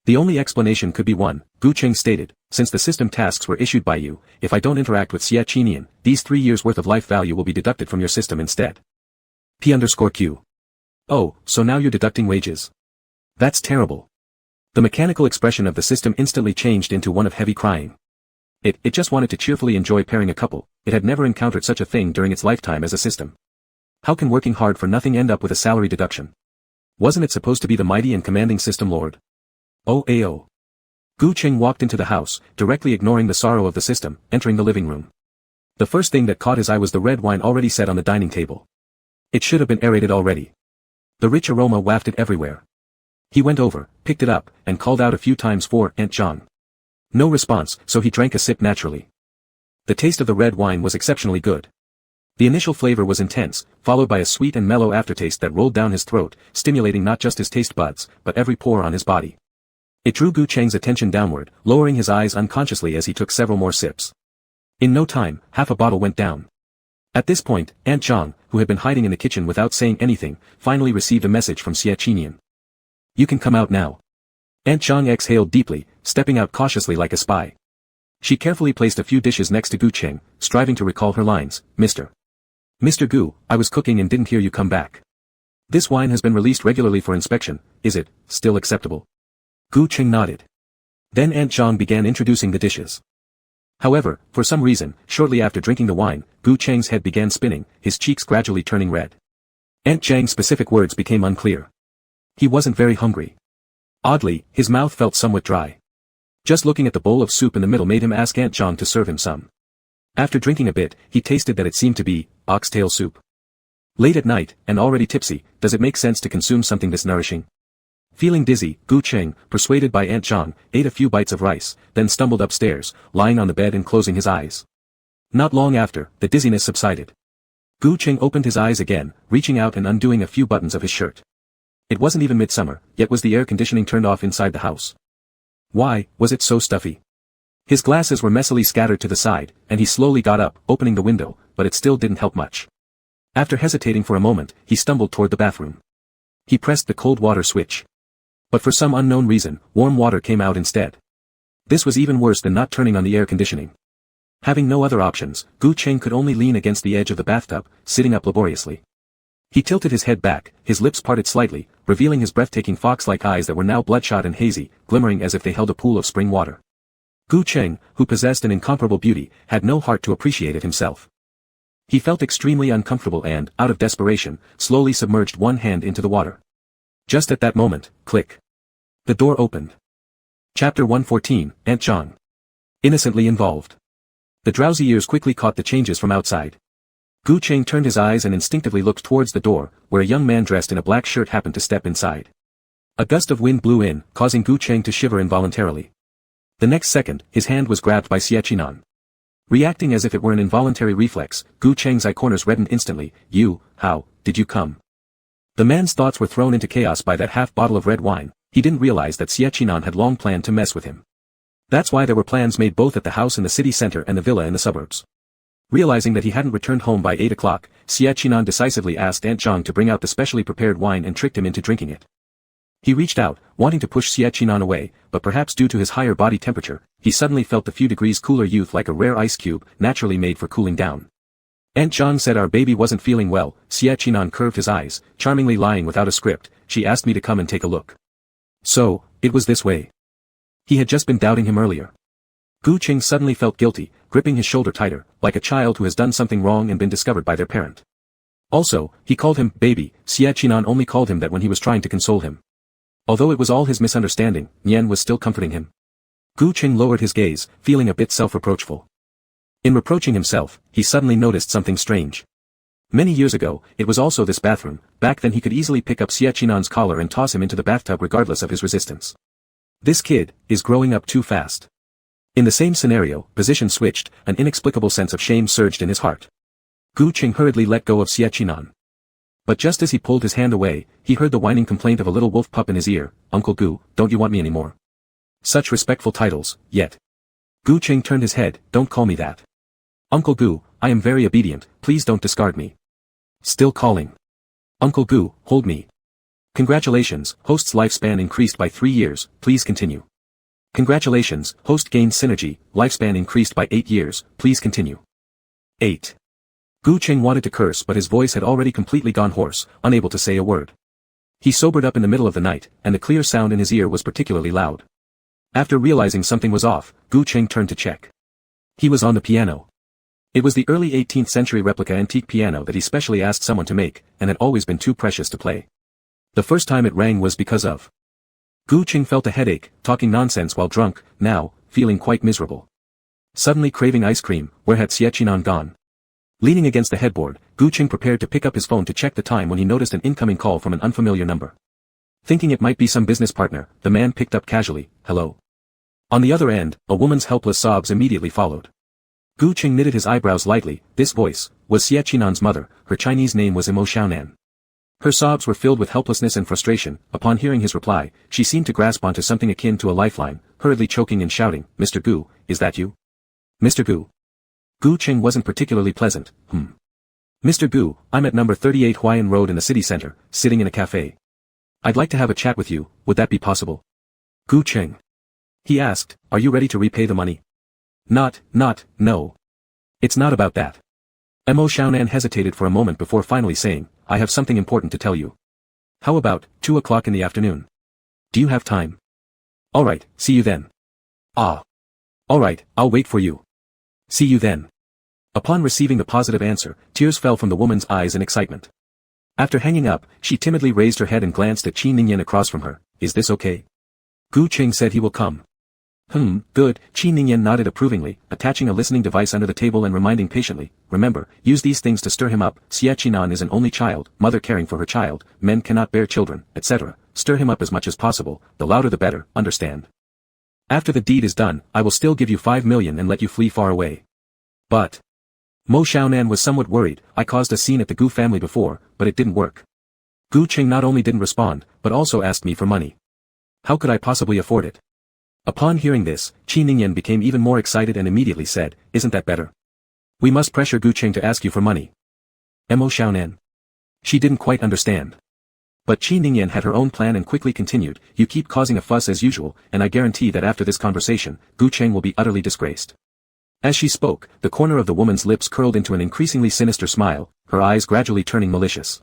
The only explanation could be one, Gu Qing stated, since the system tasks were issued by you, if I don't interact with Xiaqinian, these 3 years worth of life value will be deducted from your system instead. P_Q. Oh, so now you're deducting wages. That's terrible. The mechanical expression of the system instantly changed into one of heavy crying. It just wanted to cheerfully enjoy pairing a couple, it had never encountered such a thing during its lifetime as a system. How can working hard for nothing end up with a salary deduction? Wasn't it supposed to be the mighty and commanding system lord? OAO. Gu Qing walked into the house, directly ignoring the sorrow of the system, entering the living room. The first thing that caught his eye was the red wine already set on the dining table. It should have been aerated already. The rich aroma wafted everywhere. He went over, picked it up, and called out a few times for Aunt Zhang. No response, so he drank a sip naturally. The taste of the red wine was exceptionally good. The initial flavor was intense, followed by a sweet and mellow aftertaste that rolled down his throat, stimulating not just his taste buds, but every pore on his body. It drew Gu Qing's attention downward, lowering his eyes unconsciously as he took several more sips. In no time, half a bottle went down. At this point, Aunt Zhang, who had been hiding in the kitchen without saying anything, finally received a message from Xiaqinian. You can come out now. Aunt Zhang exhaled deeply, stepping out cautiously like a spy. She carefully placed a few dishes next to Gu Qing, striving to recall her lines. Mr. Gu, I was cooking and didn't hear you come back. This wine has been released regularly for inspection, is it still acceptable? Gu Qing nodded. Then Aunt Zhang began introducing the dishes. However, for some reason, shortly after drinking the wine, Gu Qing's head began spinning, his cheeks gradually turning red. Aunt Zhang's specific words became unclear. He wasn't very hungry. Oddly, his mouth felt somewhat dry. Just looking at the bowl of soup in the middle made him ask Aunt Zhang to serve him some. After drinking a bit, he tasted that it seemed to be oxtail soup. Late at night, and already tipsy, does it make sense to consume something this nourishing? Feeling dizzy, Gu Qing, persuaded by Aunt Zhang, ate a few bites of rice, then stumbled upstairs, lying on the bed and closing his eyes. Not long after, the dizziness subsided. Gu Qing opened his eyes again, reaching out and undoing a few buttons of his shirt. It wasn't even midsummer, yet was the air conditioning turned off inside the house. Why was it so stuffy? His glasses were messily scattered to the side, and he slowly got up, opening the window, but it still didn't help much. After hesitating for a moment, he stumbled toward the bathroom. He pressed the cold water switch. But for some unknown reason, warm water came out instead. This was even worse than not turning on the air conditioning. Having no other options, Gu Cheng could only lean against the edge of the bathtub, sitting up laboriously. He tilted his head back, his lips parted slightly, revealing his breathtaking fox-like eyes that were now bloodshot and hazy, glimmering as if they held a pool of spring water. Gu Cheng, who possessed an incomparable beauty, had no heart to appreciate it himself. He felt extremely uncomfortable and, out of desperation, slowly submerged one hand into the water. Just at that moment, click. The door opened. Chapter 114, Aunt Zhang. Innocently involved. The drowsy ears quickly caught the changes from outside. Gu Cheng turned his eyes and instinctively looked towards the door, where a young man dressed in a black shirt happened to step inside. A gust of wind blew in, causing Gu Cheng to shiver involuntarily. The next second, his hand was grabbed by Xie. Reacting as if it were an involuntary reflex, Gu Cheng's eye corners reddened instantly. "You, how, did you come?" The man's thoughts were thrown into chaos by that half bottle of red wine. He didn't realize that Xie had long planned to mess with him. That's why there were plans made both at the house in the city center and the villa in the suburbs. Realizing that he hadn't returned home by 8 o'clock, Xie decisively asked Aunt Zhang to bring out the specially prepared wine and tricked him into drinking it. He reached out, wanting to push Xie away, but perhaps due to his higher body temperature, he suddenly felt the few degrees cooler youth like a rare ice cube, naturally made for cooling down. Aunt Zhang said our baby wasn't feeling well. Xie curved his eyes, charmingly lying without a script. She asked me to come and take a look. So, it was this way. He had just been doubting him earlier. Gu Cheng suddenly felt guilty, gripping his shoulder tighter, like a child who has done something wrong and been discovered by their parent. Also, he called him baby. Xie only called him that when he was trying to console him. Although it was all his misunderstanding, Nian was still comforting him. Gu Cheng lowered his gaze, feeling a bit self-reproachful. In reproaching himself, he suddenly noticed something strange. Many years ago, it was also this bathroom. Back then he could easily pick up Xie collar and toss him into the bathtub regardless of his resistance. This kid is growing up too fast. In the same scenario, position switched, an inexplicable sense of shame surged in his heart. Gu Cheng hurriedly let go of Xie. But just as he pulled his hand away, he heard the whining complaint of a little wolf pup in his ear. "Uncle Gu, don't you want me anymore?" Such respectful titles, yet. Gu Cheng turned his head. "Don't call me that. Uncle Gu, I am very obedient, please don't discard me." Still calling. "Uncle Gu, hold me." "Congratulations, host's lifespan increased by 3 years, please continue." "Congratulations, host gained synergy, lifespan increased by 8 years, please continue." 8. Gu Cheng wanted to curse but his voice had already completely gone hoarse, unable to say a word. He sobered up in the middle of the night, and the clear sound in his ear was particularly loud. After realizing something was off, Gu Cheng turned to check. He was on the piano. It was the early 18th century replica antique piano that he specially asked someone to make, and had always been too precious to play. The first time it rang was because of. Gu Cheng felt a headache, talking nonsense while drunk, now, feeling quite miserable. Suddenly craving ice cream, where had Xie gone? Leaning against the headboard, Gu Cheng prepared to pick up his phone to check the time when he noticed an incoming call from an unfamiliar number. Thinking it might be some business partner, the man picked up casually. "Hello." On the other end, a woman's helpless sobs immediately followed. Gu Cheng knitted his eyebrows lightly. This voice was Xie mother. Her Chinese name was Mo Xiaonan. Her sobs were filled with helplessness and frustration. Upon hearing his reply, she seemed to grasp onto something akin to a lifeline, hurriedly choking and shouting, "Mr. Gu, is that you? Mr. Gu?" Gu Cheng wasn't particularly pleasant. "Mr. Gu, I'm at number 38 Huayan Road in the city center, sitting in a cafe. I'd like to have a chat with you, would that be possible?" "Gu Cheng?" He asked, "Are you ready to repay the money?" No. It's not about that." Mo Xiaonan hesitated for a moment before finally saying, "I have something important to tell you. How about 2 o'clock in the afternoon? Do you have time?" "Alright, see you then." "Ah. Alright, I'll wait for you. See you then." Upon receiving the positive answer, tears fell from the woman's eyes in excitement. After hanging up, she timidly raised her head and glanced at Qi Ningyan across from her. "Is this okay?" "Gu Cheng said he will come." Good." Qi Ningyan nodded approvingly, attaching a listening device under the table and reminding patiently, "Remember, use these things to stir him up. Xie is an only child, mother caring for her child, men cannot bear children, etc. Stir him up as much as possible, the louder the better, understand? After the deed is done, I will still give you 5 million and let you flee far away." "But..." Mo Xiaonan was somewhat worried. "I caused a scene at the Gu family before, but it didn't work. Gu Cheng not only didn't respond, but also asked me for money. How could I possibly afford it?" Upon hearing this, Qi Ningyan became even more excited and immediately said, "Isn't that better? We must pressure Gu Qing to ask you for money." Mo Xiaonan. She didn't quite understand. But Qi Ningyan had her own plan and quickly continued, "You keep causing a fuss as usual, and I guarantee that after this conversation, Gu Qing will be utterly disgraced." As she spoke, the corner of the woman's lips curled into an increasingly sinister smile, her eyes gradually turning malicious.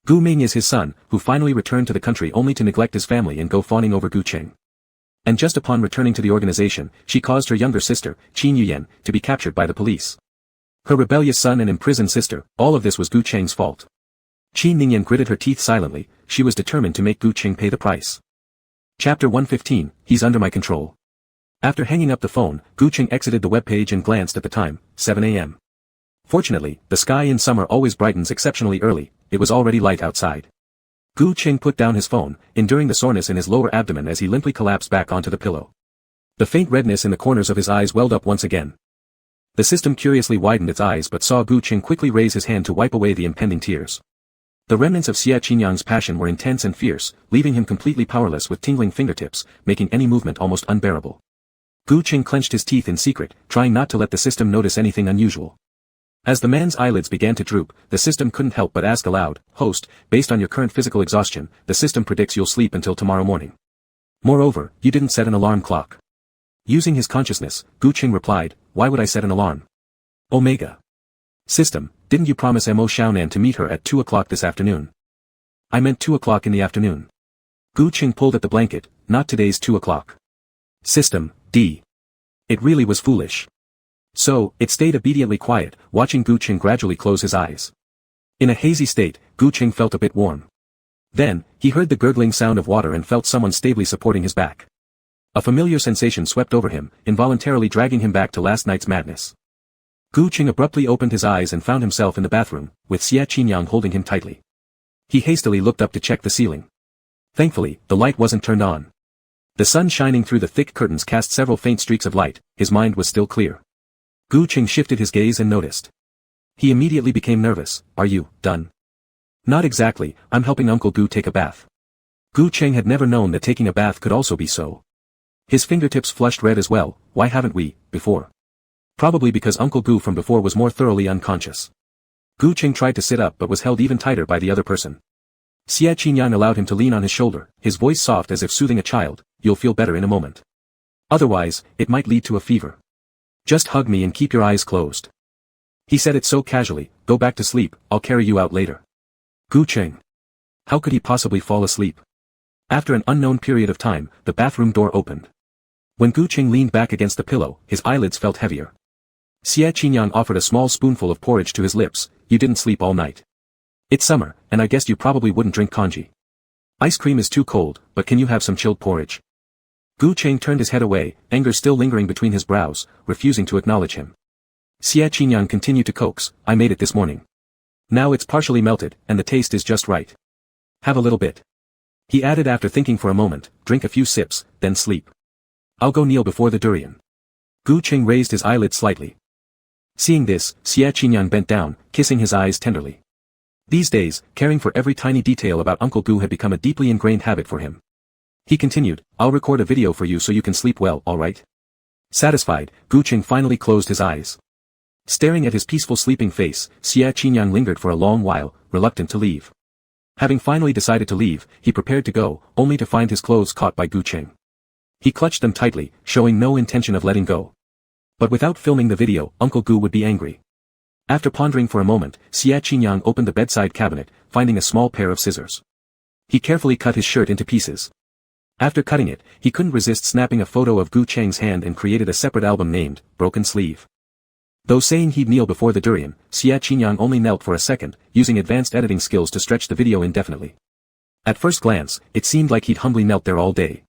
Gu Ming is his son, who finally returned to the country only to neglect his family and go fawning over Gu Qing. And just upon returning to the organization, she caused her younger sister, Qin Yuyan, to be captured by the police. Her rebellious son and imprisoned sister, all of this was Gu Qing's fault. Qin Ningyan gritted her teeth silently, she was determined to make Gu Qing pay the price. Chapter 115, He's Under My Control. After hanging up the phone, Gu Qing exited the webpage and glanced at the time, 7 a.m. Fortunately, the sky in summer always brightens exceptionally early, it was already light outside. Gu Qing put down his phone, enduring the soreness in his lower abdomen as he limply collapsed back onto the pillow. The faint redness in the corners of his eyes welled up once again. The system curiously widened its eyes but saw Gu Qing quickly raise his hand to wipe away the impending tears. The remnants of Xia Qinyang's passion were intense and fierce, leaving him completely powerless with tingling fingertips, making any movement almost unbearable. Gu Qing clenched his teeth in secret, trying not to let the system notice anything unusual. As the man's eyelids began to droop, the system couldn't help but ask aloud, "Host, based on your current physical exhaustion, the system predicts you'll sleep until tomorrow morning. Moreover, you didn't set an alarm clock." Using his consciousness, Gu Qing replied, "Why would I set an alarm? Omega. System, didn't you promise Mo Xiaonan to meet her at 2 o'clock this afternoon?" "I meant 2 o'clock in the afternoon." Gu Qing pulled at the blanket, "Not today's 2 o'clock. System, D. It really was foolish." So, it stayed obediently quiet, watching Gu Qing gradually close his eyes. In a hazy state, Gu Qing felt a bit warm. Then, he heard the gurgling sound of water and felt someone stably supporting his back. A familiar sensation swept over him, involuntarily dragging him back to last night's madness. Gu Qing abruptly opened his eyes and found himself in the bathroom, with Xia Qinyang holding him tightly. He hastily looked up to check the ceiling. Thankfully, the light wasn't turned on. The sun shining through the thick curtains cast several faint streaks of light, his mind was still clear. Gu Qing shifted his gaze and noticed. He immediately became nervous. "Are you done?" "Not exactly, I'm helping Uncle Gu take a bath." Gu Qing had never known that taking a bath could also be so. His fingertips flushed red as well. "Why haven't we, before?" Probably because Uncle Gu from before was more thoroughly unconscious. Gu Qing tried to sit up but was held even tighter by the other person. Xia Qinyang allowed him to lean on his shoulder, his voice soft as if soothing a child, "You'll feel better in a moment. Otherwise, it might lead to a fever. Just hug me and keep your eyes closed." He said it so casually, "Go back to sleep, I'll carry you out later." Gu Qing. How could he possibly fall asleep? After an unknown period of time, the bathroom door opened. When Gu Qing leaned back against the pillow, his eyelids felt heavier. Xia Qinyang offered a small spoonful of porridge to his lips. "You didn't sleep all night. It's summer, and I guessed you probably wouldn't drink congee. Ice cream is too cold, but can you have some chilled porridge?" Gu Qing turned his head away, anger still lingering between his brows, refusing to acknowledge him. Xia Qinyang continued to coax, "I made it this morning. Now it's partially melted, and the taste is just right. Have a little bit." He added after thinking for a moment, "Drink a few sips, then sleep. I'll go kneel before the durian." Gu Qing raised his eyelids slightly. Seeing this, Xia Qinyang bent down, kissing his eyes tenderly. These days, caring for every tiny detail about Uncle Gu had become a deeply ingrained habit for him. He continued, "I'll record a video for you so you can sleep well, alright?" Satisfied, Gu Qing finally closed his eyes. Staring at his peaceful sleeping face, Xia Qinyang lingered for a long while, reluctant to leave. Having finally decided to leave, he prepared to go, only to find his clothes caught by Gu Qing. He clutched them tightly, showing no intention of letting go. But without filming the video, Uncle Gu would be angry. After pondering for a moment, Xia Qinyang opened the bedside cabinet, finding a small pair of scissors. He carefully cut his shirt into pieces. After cutting it, he couldn't resist snapping a photo of Gu Qing's hand and created a separate album named, Broken Sleeve. Though saying he'd kneel before the durian, Xia Qinyang only knelt for a second, using advanced editing skills to stretch the video indefinitely. At first glance, it seemed like he'd humbly knelt there all day.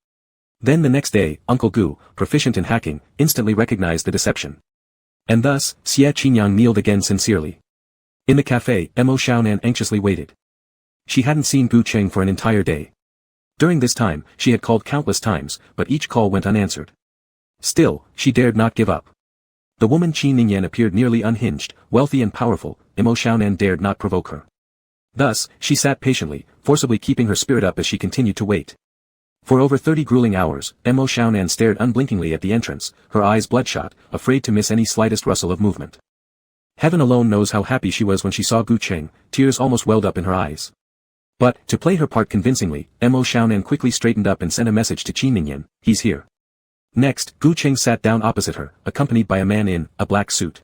Then the next day, Uncle Gu, proficient in hacking, instantly recognized the deception. And thus, Xia Qinyang kneeled again sincerely. In the cafe, Mo Xiaonan anxiously waited. She hadn't seen Gu Qing for an entire day. During this time, she had called countless times, but each call went unanswered. Still, she dared not give up. The woman Qi Ningyan appeared nearly unhinged, wealthy and powerful, Mo Xiaonan dared not provoke her. Thus, she sat patiently, forcibly keeping her spirit up as she continued to wait. For over 30 grueling hours, Mo Xiaonan stared unblinkingly at the entrance, her eyes bloodshot, afraid to miss any slightest rustle of movement. Heaven alone knows how happy she was when she saw Gu Cheng, tears almost welled up in her eyes. But, to play her part convincingly, Mo Xiaonan quickly straightened up and sent a message to Qin Ningyan, he's here. Next, Gu Cheng sat down opposite her, accompanied by a man in a black suit.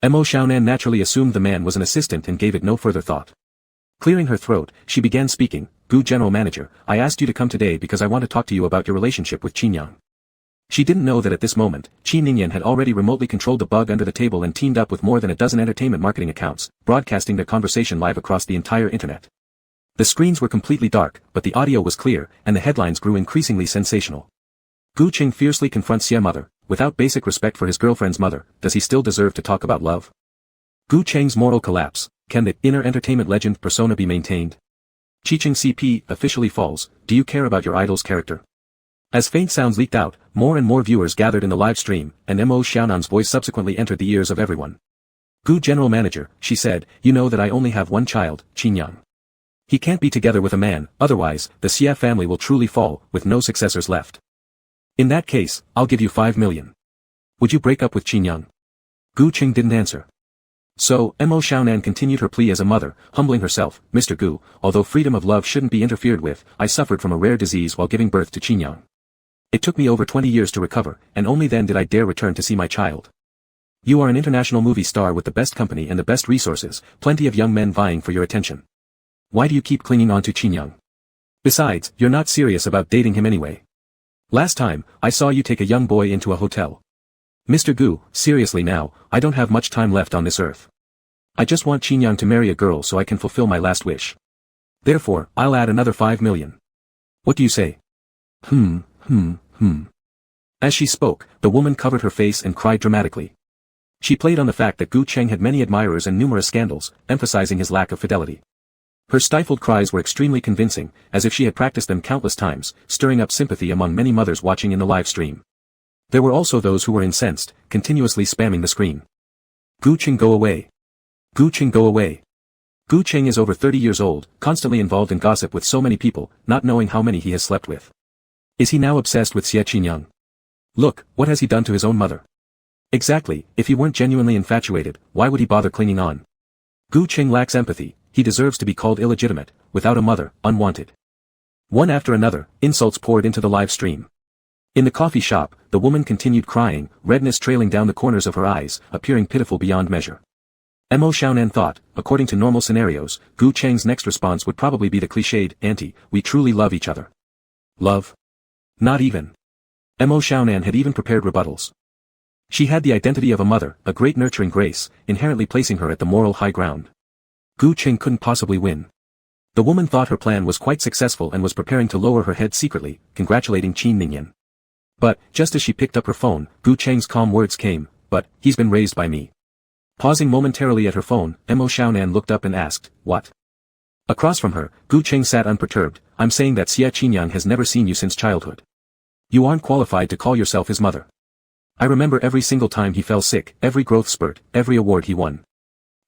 Mo Xiaonan naturally assumed the man was an assistant and gave it no further thought. Clearing her throat, she began speaking, Gu General Manager, I asked you to come today because I want to talk to you about your relationship with Qin Yang. She didn't know that at this moment, Qin Ningyan had already remotely controlled the bug under the table and teamed up with more than a dozen entertainment marketing accounts, broadcasting their conversation live across the entire internet. The screens were completely dark, but the audio was clear, and the headlines grew increasingly sensational. Gu Cheng fiercely confronts Xie mother, without basic respect for his girlfriend's mother, does he still deserve to talk about love? Gu Cheng's moral collapse, can the inner entertainment legend persona be maintained? Qicheng CP officially falls, do you care about your idol's character? As faint sounds leaked out, more and more viewers gathered in the live stream, and Mo Xiaonan's voice subsequently entered the ears of everyone. Gu General Manager, she said, you know that I only have one child, Qin Yang. He can't be together with a man, otherwise, the Xie family will truly fall, with no successors left. In that case, I'll give you 5 million. Would you break up with Qin Yang? Gu Cheng didn't answer. So, Mo Xiaonan continued her plea as a mother, humbling herself, Mr. Gu, although freedom of love shouldn't be interfered with, I suffered from a rare disease while giving birth to Qin Yang. It took me over 20 years to recover, and only then did I dare return to see my child. You are an international movie star with the best company and the best resources, plenty of young men vying for your attention. Why do you keep clinging on to Qin Yang? Besides, you're not serious about dating him anyway. Last time, I saw you take a young boy into a hotel. Mr. Gu, seriously now, I don't have much time left on this earth. I just want Qin Yang to marry a girl so I can fulfill my last wish. Therefore, I'll add another 5 million. What do you say? As she spoke, the woman covered her face and cried dramatically. She played on the fact that Gu Cheng had many admirers and numerous scandals, emphasizing his lack of fidelity. Her stifled cries were extremely convincing, as if she had practiced them countless times, stirring up sympathy among many mothers watching in the live stream. There were also those who were incensed, continuously spamming the screen. Gu Cheng go away. Gu Cheng go away. Gu Cheng is over 30 years old, constantly involved in gossip with so many people, not knowing how many he has slept with. Is he now obsessed with Xie Qin Yang? Look, what has he done to his own mother? Exactly, if he weren't genuinely infatuated, why would he bother clinging on? Gu Cheng lacks empathy, he deserves to be called illegitimate, without a mother, unwanted. One after another, insults poured into the live stream. In the coffee shop, the woman continued crying, redness trailing down the corners of her eyes, appearing pitiful beyond measure. Mo Xiaonan thought, according to normal scenarios, Gu Cheng's next response would probably be the cliched, Auntie, we truly love each other. Love? Not even. Mo Xiaonan had even prepared rebuttals. She had the identity of a mother, a great nurturing grace, inherently placing her at the moral high ground. Gu Cheng couldn't possibly win. The woman thought her plan was quite successful and was preparing to lower her head secretly, congratulating Qin Ningyan. But, just as she picked up her phone, Gu Cheng's calm words came, but, he's been raised by me. Pausing momentarily at her phone, Mo Xiaonan looked up and asked, what? Across from her, Gu Cheng sat unperturbed, I'm saying that Xie Qin Yang has never seen you since childhood. You aren't qualified to call yourself his mother. I remember every single time he fell sick, every growth spurt, every award he won.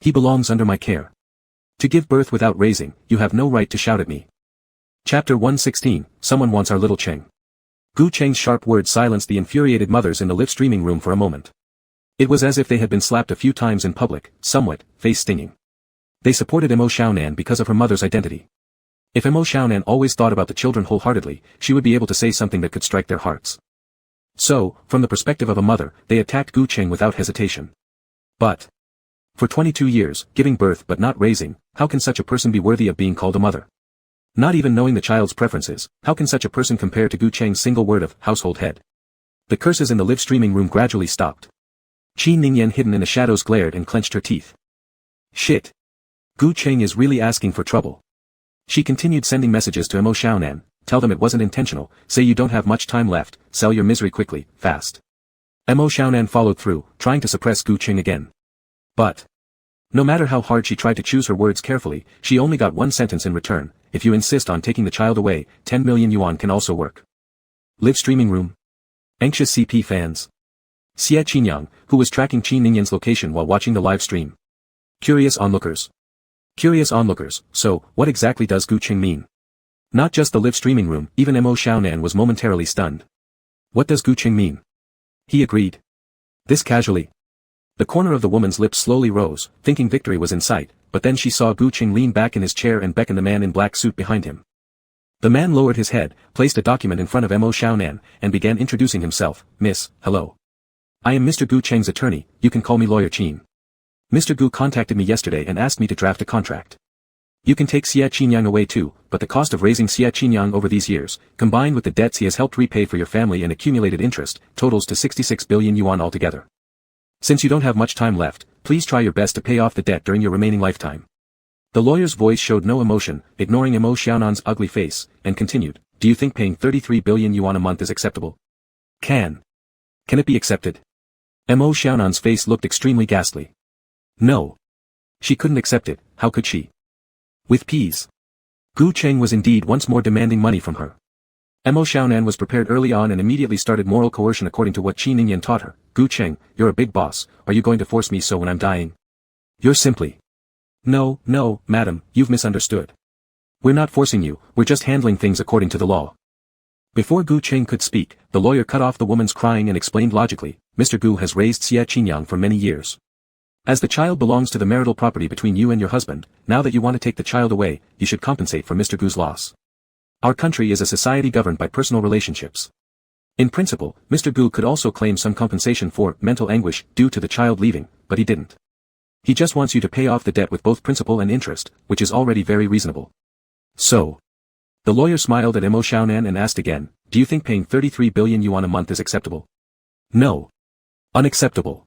He belongs under my care. To give birth without raising, you have no right to shout at me. Chapter 116, Someone Wants Our Little Cheng. Gu Cheng's sharp words silenced the infuriated mothers in the live streaming room for a moment. It was as if they had been slapped a few times in public, somewhat, face stinging. They supported Mo Xiaonan because of her mother's identity. If Mo Xiaonan always thought about the children wholeheartedly, she would be able to say something that could strike their hearts. So, from the perspective of a mother, they attacked Gu Cheng without hesitation. But, for 22 years, giving birth but not raising, how can such a person be worthy of being called a mother? Not even knowing the child's preferences, how can such a person compare to Gu Cheng's single word of household head? The curses in the live streaming room gradually stopped. Qin Ningyan hidden in the shadows glared and clenched her teeth. Shit. Gu Cheng is really asking for trouble. She continued sending messages to Mo Xiaonan, tell them it wasn't intentional, say you don't have much time left, sell your misery quickly, fast. Mo Xiaonan followed through, trying to suppress Gu Cheng again. But, no matter how hard she tried to choose her words carefully, she only got one sentence in return, if you insist on taking the child away, 10 million yuan can also work. Live streaming room. Anxious CP fans. Xie Qinyang, who was tracking Qin Ningyan's location while watching the live stream. Curious onlookers. Curious onlookers, so, what exactly does Gu Cheng mean? Not just the live streaming room, even Mo Xiaonan was momentarily stunned. What does Gu Qing mean? He agreed. This casually. The corner of the woman's lips slowly rose, thinking victory was in sight, but then she saw Gu Qing lean back in his chair and beckon the man in black suit behind him. The man lowered his head, placed a document in front of Mo Xiaonan, and began introducing himself. Miss, hello. I am Mr. Gu Cheng's attorney, you can call me Lawyer Qin. Mr. Gu contacted me yesterday and asked me to draft a contract. You can take Xie Qinyang away too, but the cost of raising Xie Qinyang over these years, combined with the debts he has helped repay for your family and accumulated interest, totals to 66 billion yuan altogether. Since you don't have much time left, please try your best to pay off the debt during your remaining lifetime. The lawyer's voice showed no emotion, ignoring Mo Xiaonan's ugly face, and continued, do you think paying 33 billion yuan a month is acceptable? Can it be accepted? Mo Xiaonan's face looked extremely ghastly. No. She couldn't accept it, how could she? With peas. Gu Cheng was indeed once more demanding money from her. Mo Xiaonan was prepared early on and immediately started moral coercion according to what Qi Ningyan taught her. Gu Cheng, you're a big boss, are you going to force me so when I'm dying? You're simply. No, madam, you've misunderstood. We're not forcing you, we're just handling things according to the law. Before Gu Cheng could speak, the lawyer cut off the woman's crying and explained logically, Mr. Gu has raised Xie Qinyang for many years. As the child belongs to the marital property between you and your husband, now that you want to take the child away, you should compensate for Mr. Gu's loss. Our country is a society governed by personal relationships. In principle, Mr. Gu could also claim some compensation for mental anguish due to the child leaving, but he didn't. He just wants you to pay off the debt with both principal and interest, which is already very reasonable. So. The lawyer smiled at Mo Xiaonan and asked again, do you think paying 33 billion yuan a month is acceptable? No. Unacceptable.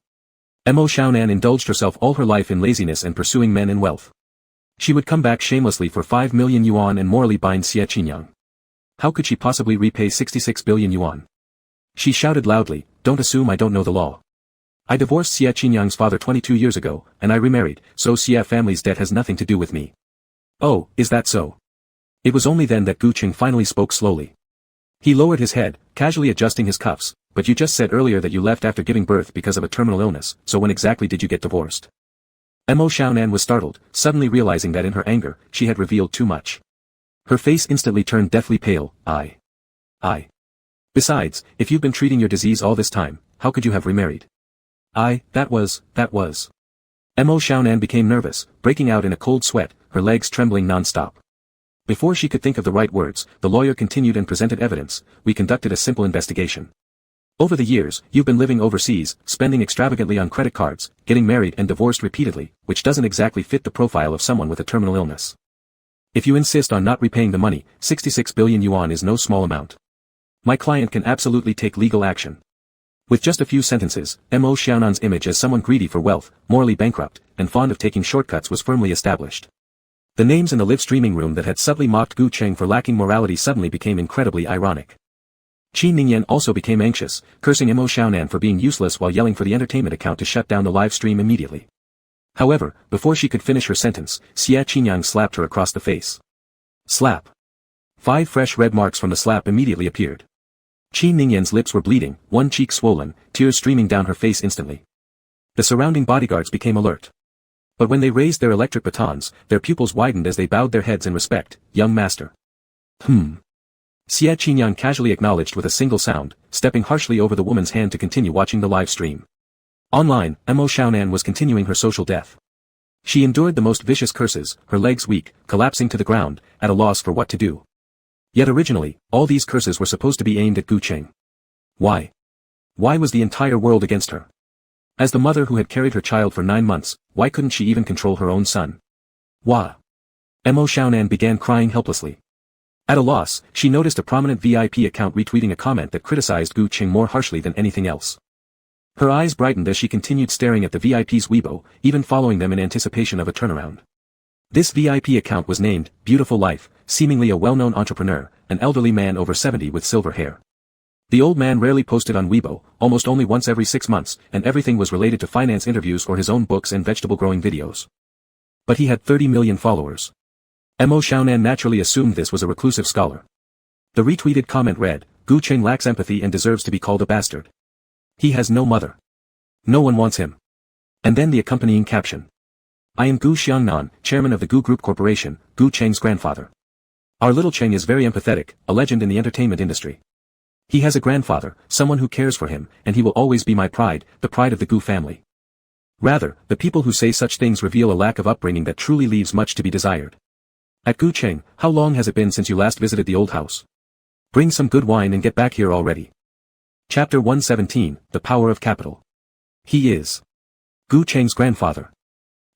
Mo Xiaonan indulged herself all her life in laziness and pursuing men and wealth. She would come back shamelessly for 5 million yuan and morally bind Xie Qinyang. How could she possibly repay 66 billion yuan? She shouted loudly, don't assume I don't know the law. I divorced Xie Qinyang's father 22 years ago, and I remarried, so Xie family's debt has nothing to do with me. Oh, is that so? It was only then that Gu Qing finally spoke slowly. He lowered his head, casually adjusting his cuffs, but you just said earlier that you left after giving birth because of a terminal illness, so when exactly did you get divorced? Mo Xiaonan was startled, suddenly realizing that in her anger, she had revealed too much. Her face instantly turned deathly pale. I. Besides, if you've been treating your disease all this time, how could you have remarried? That was. Mo Xiaonan became nervous, breaking out in a cold sweat, her legs trembling non-stop. Before she could think of the right words, the lawyer continued and presented evidence. We conducted a simple investigation. Over the years, you've been living overseas, spending extravagantly on credit cards, getting married and divorced repeatedly, which doesn't exactly fit the profile of someone with a terminal illness. If you insist on not repaying the money, 66 billion yuan is no small amount. My client can absolutely take legal action. With just a few sentences, Mo Xiaonan's image as someone greedy for wealth, morally bankrupt, and fond of taking shortcuts was firmly established. The names in the live streaming room that had subtly mocked Gu Cheng for lacking morality suddenly became incredibly ironic. Qi Ningyan also became anxious, cursing Mo Xiaonan for being useless while yelling for the entertainment account to shut down the live stream immediately. However, before she could finish her sentence, Xie Qinyang slapped her across the face. Slap. 5 fresh red marks from the slap immediately appeared. Qi Ningyan's lips were bleeding, one cheek swollen, tears streaming down her face instantly. The surrounding bodyguards became alert. But when they raised their electric batons, their pupils widened as they bowed their heads in respect. Young master. Xie Qinyang casually acknowledged with a single sound, stepping harshly over the woman's hand to continue watching the live stream. Online, Mo Xiaonan was continuing her social death. She endured the most vicious curses, her legs weak, collapsing to the ground, at a loss for what to do. Yet originally, all these curses were supposed to be aimed at Gu Cheng. Why? Why was the entire world against her? As the mother who had carried her child for 9 months, why couldn't she even control her own son? Why? Mo Xiaonan began crying helplessly. At a loss, she noticed a prominent VIP account retweeting a comment that criticized Gu Cheng more harshly than anything else. Her eyes brightened as she continued staring at the VIP's Weibo, even following them in anticipation of a turnaround. This VIP account was named Beautiful Life, seemingly a well-known entrepreneur, an elderly man over 70 with silver hair. The old man rarely posted on Weibo, almost only once every 6 months, and everything was related to finance interviews or his own books and vegetable growing videos. But he had 30 million followers. Mo Xiaonan naturally assumed this was a reclusive scholar. The retweeted comment read, Gu Cheng lacks empathy and deserves to be called a bastard. He has no mother. No one wants him. And then the accompanying caption. I am Gu Xiangnan, chairman of the Gu Group Corporation, Gu Cheng's grandfather. Our little Cheng is very empathetic, a legend in the entertainment industry. He has a grandfather, someone who cares for him, and he will always be my pride, the pride of the Gu family. Rather, the people who say such things reveal a lack of upbringing that truly leaves much to be desired. At Gu Cheng, how long has it been since you last visited the old house? Bring some good wine and get back here already. Chapter 117, The Power of Capital. He is Gu Cheng's grandfather.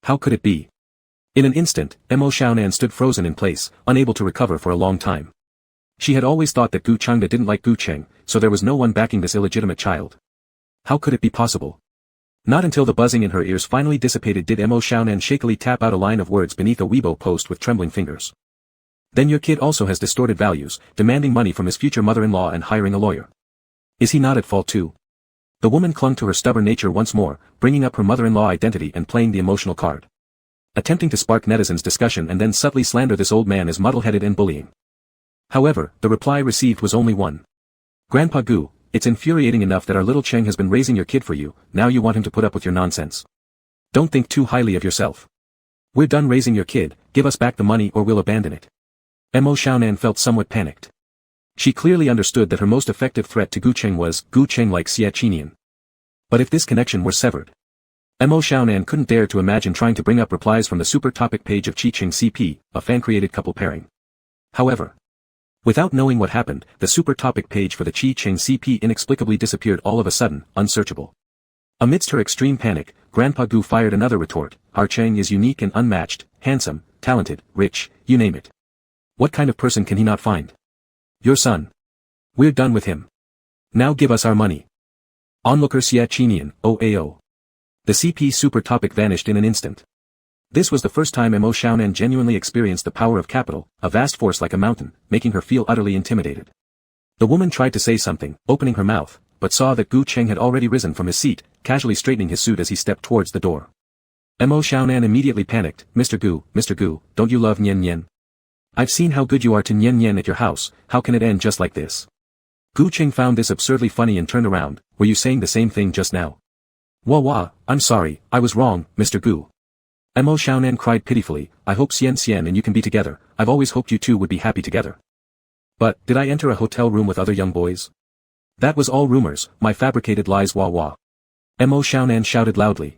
How could it be? In an instant, Mo Xiaonan stood frozen in place, unable to recover for a long time. She had always thought that Gu Chengda didn't like Gu Cheng, so there was no one backing this illegitimate child. How could it be possible? Not until the buzzing in her ears finally dissipated did Mo Xiaonan shakily tap out a line of words beneath a Weibo post with trembling fingers. Then your kid also has distorted values, demanding money from his future mother-in-law and hiring a lawyer. Is he not at fault too? The woman clung to her stubborn nature once more, bringing up her mother-in-law identity and playing the emotional card. Attempting to spark netizens' discussion and then subtly slander this old man as muddle-headed and bullying. However, the reply received was only one. Grandpa Gu, it's infuriating enough that our little Cheng has been raising your kid for you, now you want him to put up with your nonsense. Don't think too highly of yourself. We're done raising your kid, give us back the money or we'll abandon it. Mo Xiaonan felt somewhat panicked. She clearly understood that her most effective threat to Gu Cheng was Gu Cheng like Xie Qinian. But if this connection were severed, Mo Xiaonan couldn't dare to imagine trying to bring up replies from the super topic page of Qi Cheng CP, a fan-created couple pairing. However, without knowing what happened, the super topic page for the Qi Cheng CP inexplicably disappeared all of a sudden, unsearchable. Amidst her extreme panic, Grandpa Gu fired another retort, our Cheng is unique and unmatched, handsome, talented, rich, you name it. What kind of person can he not find? Your son. We're done with him. Now give us our money. Onlooker Xie Qinian, OAO. The CP super topic vanished in an instant. This was the first time Mo Xiaonan genuinely experienced the power of capital, a vast force like a mountain, making her feel utterly intimidated. The woman tried to say something, opening her mouth, but saw that Gu Cheng had already risen from his seat, casually straightening his suit as he stepped towards the door. Mo Xiaonan immediately panicked, Mr. Gu, don't you love Nian Nian? I've seen how good you are to Nian Nian at your house, how can it end just like this? Gu Cheng found this absurdly funny and turned around, were you saying the same thing just now? Wah, I'm sorry, I was wrong, Mr. Gu. Mo Xiaonan cried pitifully, I hope Xian and you can be together, I've always hoped you two would be happy together. But, did I enter a hotel room with other young boys? That was all rumors, my fabricated lies Wah. Mo Xiaonan shouted loudly.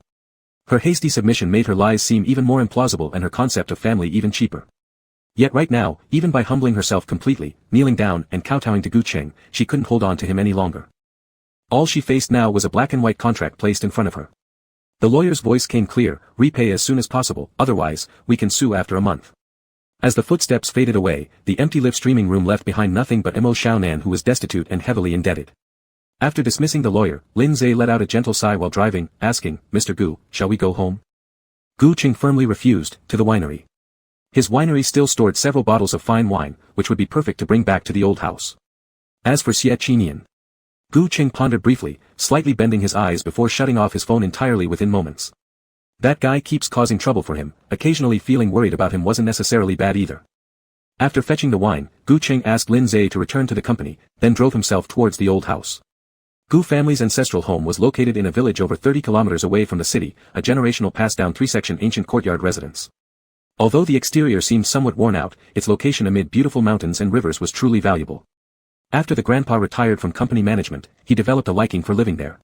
Her hasty submission made her lies seem even more implausible and her concept of family even cheaper. Yet right now, even by humbling herself completely, kneeling down and kowtowing to Gu Cheng, she couldn't hold on to him any longer. All she faced now was a black and white contract placed in front of her. The lawyer's voice came clear, repay as soon as possible, otherwise, we can sue after a month. As the footsteps faded away, the empty live streaming room left behind nothing but Mo Xiaonan who was destitute and heavily indebted. After dismissing the lawyer, Lin Zhe let out a gentle sigh while driving, asking, Mr. Gu, shall we go home? Gu Cheng firmly refused, to the winery. His winery still stored several bottles of fine wine, which would be perfect to bring back to the old house. As for Xie Qinian, Gu Cheng pondered briefly, slightly bending his eyes before shutting off his phone entirely within moments. That guy keeps causing trouble for him, occasionally feeling worried about him wasn't necessarily bad either. After fetching the wine, Gu Cheng asked Lin Zhe to return to the company, then drove himself towards the old house. Gu family's ancestral home was located in a village over 30 kilometers away from the city, a generational passed-down three-section ancient courtyard residence. Although the exterior seemed somewhat worn out, its location amid beautiful mountains and rivers was truly valuable. After the grandpa retired from company management, he developed a liking for living there.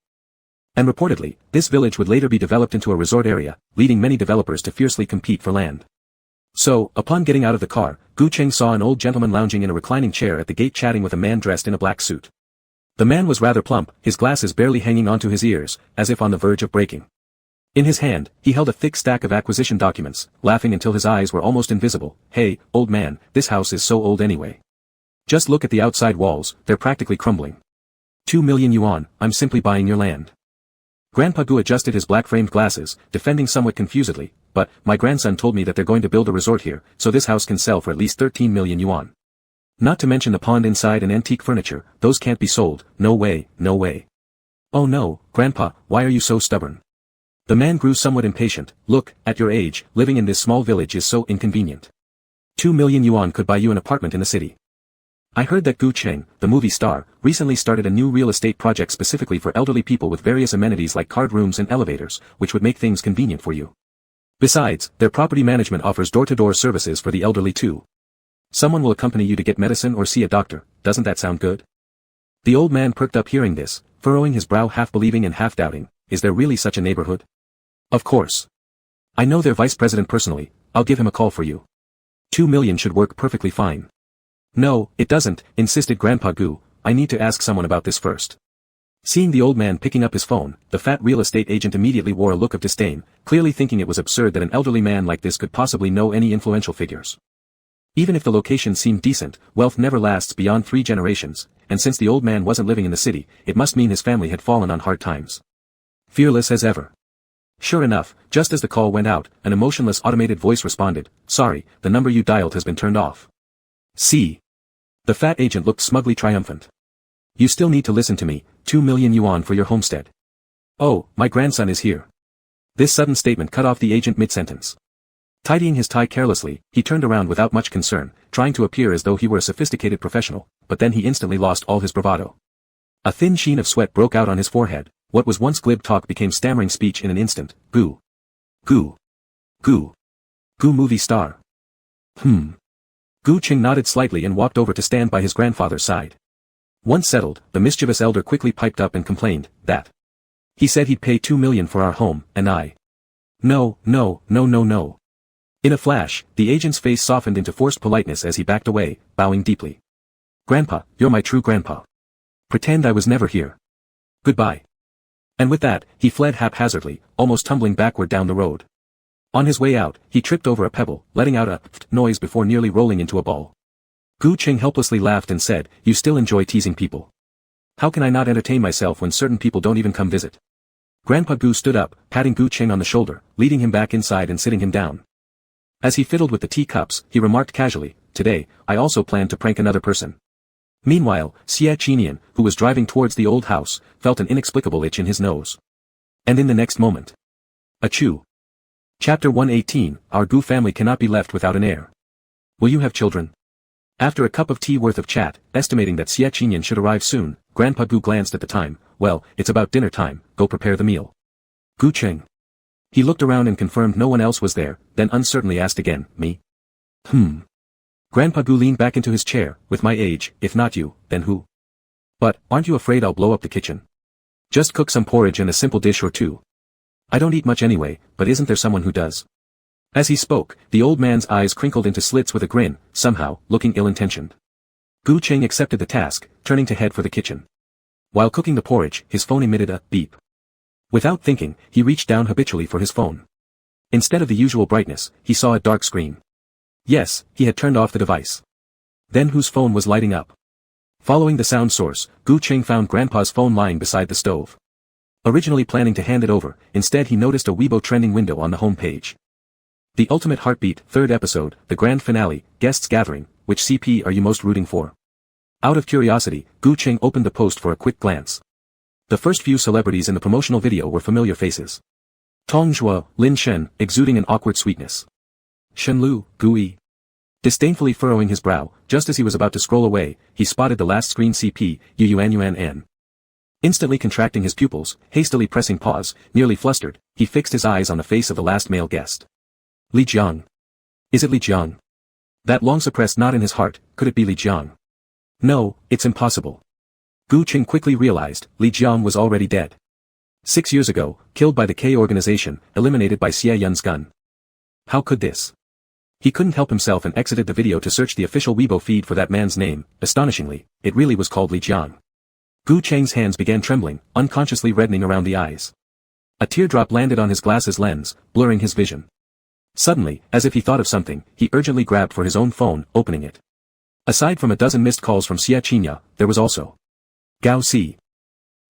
And reportedly, this village would later be developed into a resort area, leading many developers to fiercely compete for land. So, upon getting out of the car, Gu Cheng saw an old gentleman lounging in a reclining chair at the gate chatting with a man dressed in a black suit. The man was rather plump, his glasses barely hanging onto his ears, as if on the verge of breaking. In his hand, he held a thick stack of acquisition documents, laughing until his eyes were almost invisible. Hey, old man, this house is so old anyway. Just look at the outside walls, they're practically crumbling. 2 million yuan, I'm simply buying your land. Grandpa Gu adjusted his black-framed glasses, defending somewhat confusedly, but, my grandson told me that they're going to build a resort here, so this house can sell for at least 13 million yuan. Not to mention the pond inside and antique furniture, those can't be sold, no way, no way. Oh no, Grandpa, why are you so stubborn? The man grew somewhat impatient, look, at your age, living in this small village is so inconvenient. 2 million yuan could buy you an apartment in the city. I heard that Gu Cheng, the movie star, recently started a new real estate project specifically for elderly people with various amenities like card rooms and elevators, which would make things convenient for you. Besides, their property management offers door-to-door services for the elderly too. Someone will accompany you to get medicine or see a doctor, doesn't that sound good? The old man perked up hearing this, furrowing his brow half believing and half doubting, is there really such a neighborhood? Of course. I know their vice president personally, I'll give him a call for you. 2 million should work perfectly fine. No, it doesn't, insisted Grandpa Gu, I need to ask someone about this first. Seeing the old man picking up his phone, the fat real estate agent immediately wore a look of disdain, clearly thinking it was absurd that an elderly man like this could possibly know any influential figures. Even if the location seemed decent, wealth never lasts beyond 3 generations, and since the old man wasn't living in the city, it must mean his family had fallen on hard times. Fearless as ever. Sure enough, just as the call went out, an emotionless automated voice responded, sorry, the number you dialed has been turned off. See. The fat agent looked smugly triumphant. You still need to listen to me, 2 million yuan for your homestead. Oh, my grandson is here. This sudden statement cut off the agent mid-sentence. Tidying his tie carelessly, he turned around without much concern, trying to appear as though he were a sophisticated professional, but then he instantly lost all his bravado. A thin sheen of sweat broke out on his forehead, what was once glib talk became stammering speech in an instant, Gu. Gu. Gu. Gu movie star. Gu Qing nodded slightly and walked over to stand by his grandfather's side. Once settled, the mischievous elder quickly piped up and complained, that. He said he'd pay 2 million for our home, and I. No. In a flash, the agent's face softened into forced politeness as he backed away, bowing deeply. Grandpa, you're my true grandpa. Pretend I was never here. Goodbye. And with that, he fled haphazardly, almost tumbling backward down the road. On his way out, he tripped over a pebble, letting out a noise before nearly rolling into a ball. Gu Qing helplessly laughed and said, you still enjoy teasing people. How can I not entertain myself when certain people don't even come visit? Grandpa Gu stood up, patting Gu Qing on the shoulder, leading him back inside and sitting him down. As he fiddled with the teacups, he remarked casually, today, I also plan to prank another person. Meanwhile, Xie Qinian, who was driving towards the old house, felt an inexplicable itch in his nose. And in the next moment. Achoo. Chapter 118, Our Gu family cannot be left without an heir. Will you have children? After a cup of tea worth of chat, estimating that Xie Qinian should arrive soon, Grandpa Gu glanced at the time, well, it's about dinner time, go prepare the meal. Gu Qing. He looked around and confirmed no one else was there, then uncertainly asked again, me? Grandpa Gu leaned back into his chair, with my age, if not you, then who? But, aren't you afraid I'll blow up the kitchen? Just cook some porridge and a simple dish or two. I don't eat much anyway, but isn't there someone who does? As he spoke, the old man's eyes crinkled into slits with a grin, somehow, looking ill-intentioned. Gu Qing accepted the task, turning to head for the kitchen. While cooking the porridge, his phone emitted a beep. Without thinking, he reached down habitually for his phone. Instead of the usual brightness, he saw a dark screen. Yes, he had turned off the device. Then whose phone was lighting up? Following the sound source, Gu Qing found Grandpa's phone lying beside the stove. Originally planning to hand it over, instead he noticed a Weibo trending window on the home page. The Ultimate Heartbeat, 3rd episode, the grand finale, guests gathering, which CP are you most rooting for? Out of curiosity, Gu Qing opened the post for a quick glance. The first few celebrities in the promotional video were familiar faces. Tong Zhuo, Lin Shen, exuding an awkward sweetness. Shen Lu, Gu Yi. Disdainfully furrowing his brow, just as he was about to scroll away, he spotted the last screen CP, Yuan. Instantly contracting his pupils, hastily pressing pause, nearly flustered, he fixed his eyes on the face of the last male guest. Li Jiang. Is it Li Jiang? That long-suppressed knot in his heart, could it be Li Jiang? No, it's impossible. Gu Qing quickly realized, Li Jiang was already dead. 6 years ago, killed by the K organization, eliminated by Xie Yun's gun. How could this? He couldn't help himself and exited the video to search the official Weibo feed for that man's name. Astonishingly, it really was called Li Jiang. Gu Cheng's hands began trembling, unconsciously reddening around the eyes. A teardrop landed on his glasses lens, blurring his vision. Suddenly, as if he thought of something, he urgently grabbed for his own phone, opening it. Aside from a dozen missed calls from Xie Qinya, there was also Gao Si.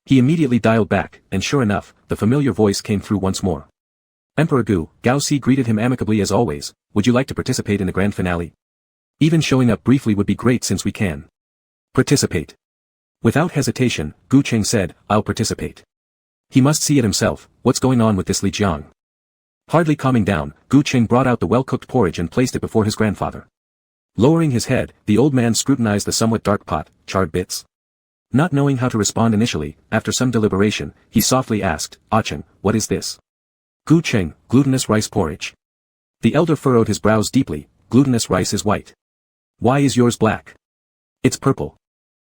He immediately dialed back, and sure enough, the familiar voice came through once more. Emperor Gu, Gao Si greeted him amicably as always, would you like to participate in the grand finale? Even showing up briefly would be great since we can. Participate. Without hesitation, Gu Cheng said, I'll participate. He must see it himself, what's going on with this Li Jiang. Hardly calming down, Gu Cheng brought out the well-cooked porridge and placed it before his grandfather. Lowering his head, the old man scrutinized the somewhat dark pot, charred bits. Not knowing how to respond initially, after some deliberation, he softly asked, Cheng, what is this? Gu Cheng, glutinous rice porridge. The elder furrowed his brows deeply, glutinous rice is white. Why is yours black? It's purple.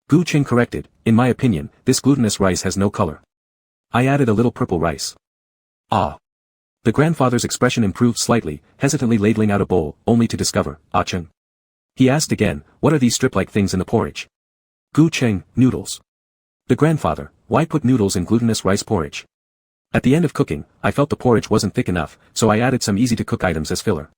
Gu Qing corrected, in my opinion, this glutinous rice has no color. I added a little purple rice. Ah. The grandfather's expression improved slightly, hesitantly ladling out a bowl, only to discover, Cheng. He asked again, what are these strip-like things in the porridge? Gu Qing, noodles. The grandfather, why put noodles in glutinous rice porridge? At the end of cooking, I felt the porridge wasn't thick enough, so I added some easy-to-cook items as filler.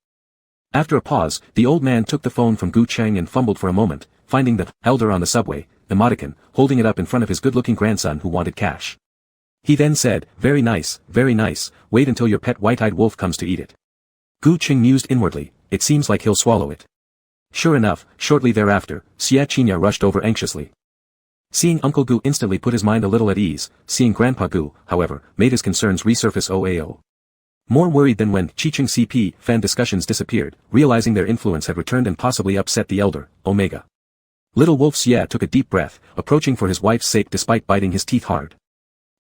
After a pause, the old man took the phone from Gu Qing and fumbled for a moment, finding the elder on the subway, emoticon, holding it up in front of his good-looking grandson who wanted cash. He then said, very nice, wait until your pet white-eyed wolf comes to eat it. Gu Qing mused inwardly, it seems like he'll swallow it. Sure enough, shortly thereafter, Xia Qinya rushed over anxiously. Seeing Uncle Gu instantly put his mind a little at ease, seeing Grandpa Gu, however, made his concerns resurface OAO. More worried than when Chicheng CP fan discussions disappeared, realizing their influence had returned and possibly upset the elder, Omega. Little Wolf Xia took a deep breath, approaching for his wife's sake despite biting his teeth hard.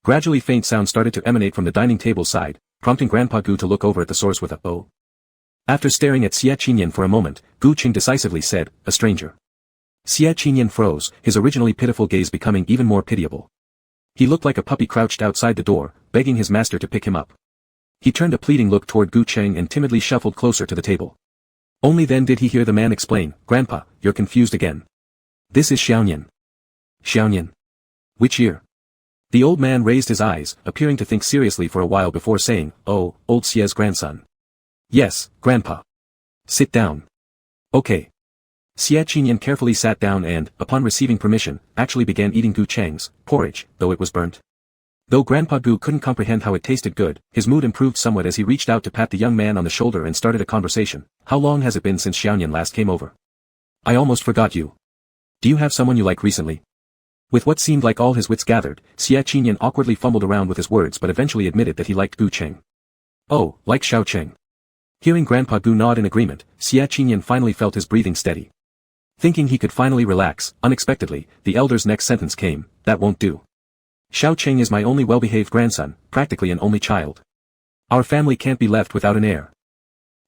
Gradually faint sounds started to emanate from the dining table side, prompting Grandpa Gu to look over at the source with a "oh." After staring at Xia Qinyan for a moment, Gu Qing decisively said, a stranger. Xia Qinyan froze, his originally pitiful gaze becoming even more pitiable. He looked like a puppy crouched outside the door, begging his master to pick him up. He turned a pleading look toward Gu Qing and timidly shuffled closer to the table. Only then did he hear the man explain, Grandpa, you're confused again. This is Xiaoyan. Xiaoyan? Which year? The old man raised his eyes, appearing to think seriously for a while before saying, oh, old Xia's grandson. Yes, Grandpa. Sit down. Okay. Xia Qinyan carefully sat down and, upon receiving permission, actually began eating Gu Cheng's porridge, though it was burnt. Though Grandpa Gu couldn't comprehend how it tasted good, his mood improved somewhat as he reached out to pat the young man on the shoulder and started a conversation. How long has it been since Xiaoyan last came over? I almost forgot you. Do you have someone you like recently? With what seemed like all his wits gathered, Xia Qinyan awkwardly fumbled around with his words but eventually admitted that he liked Gu Cheng. Oh, like Xiao Cheng. Hearing Grandpa Gu nod in agreement, Xia Qinyan finally felt his breathing steady. Thinking he could finally relax, unexpectedly, the elder's next sentence came, that won't do. Xiao Cheng is my only well-behaved grandson, practically an only child. Our family can't be left without an heir.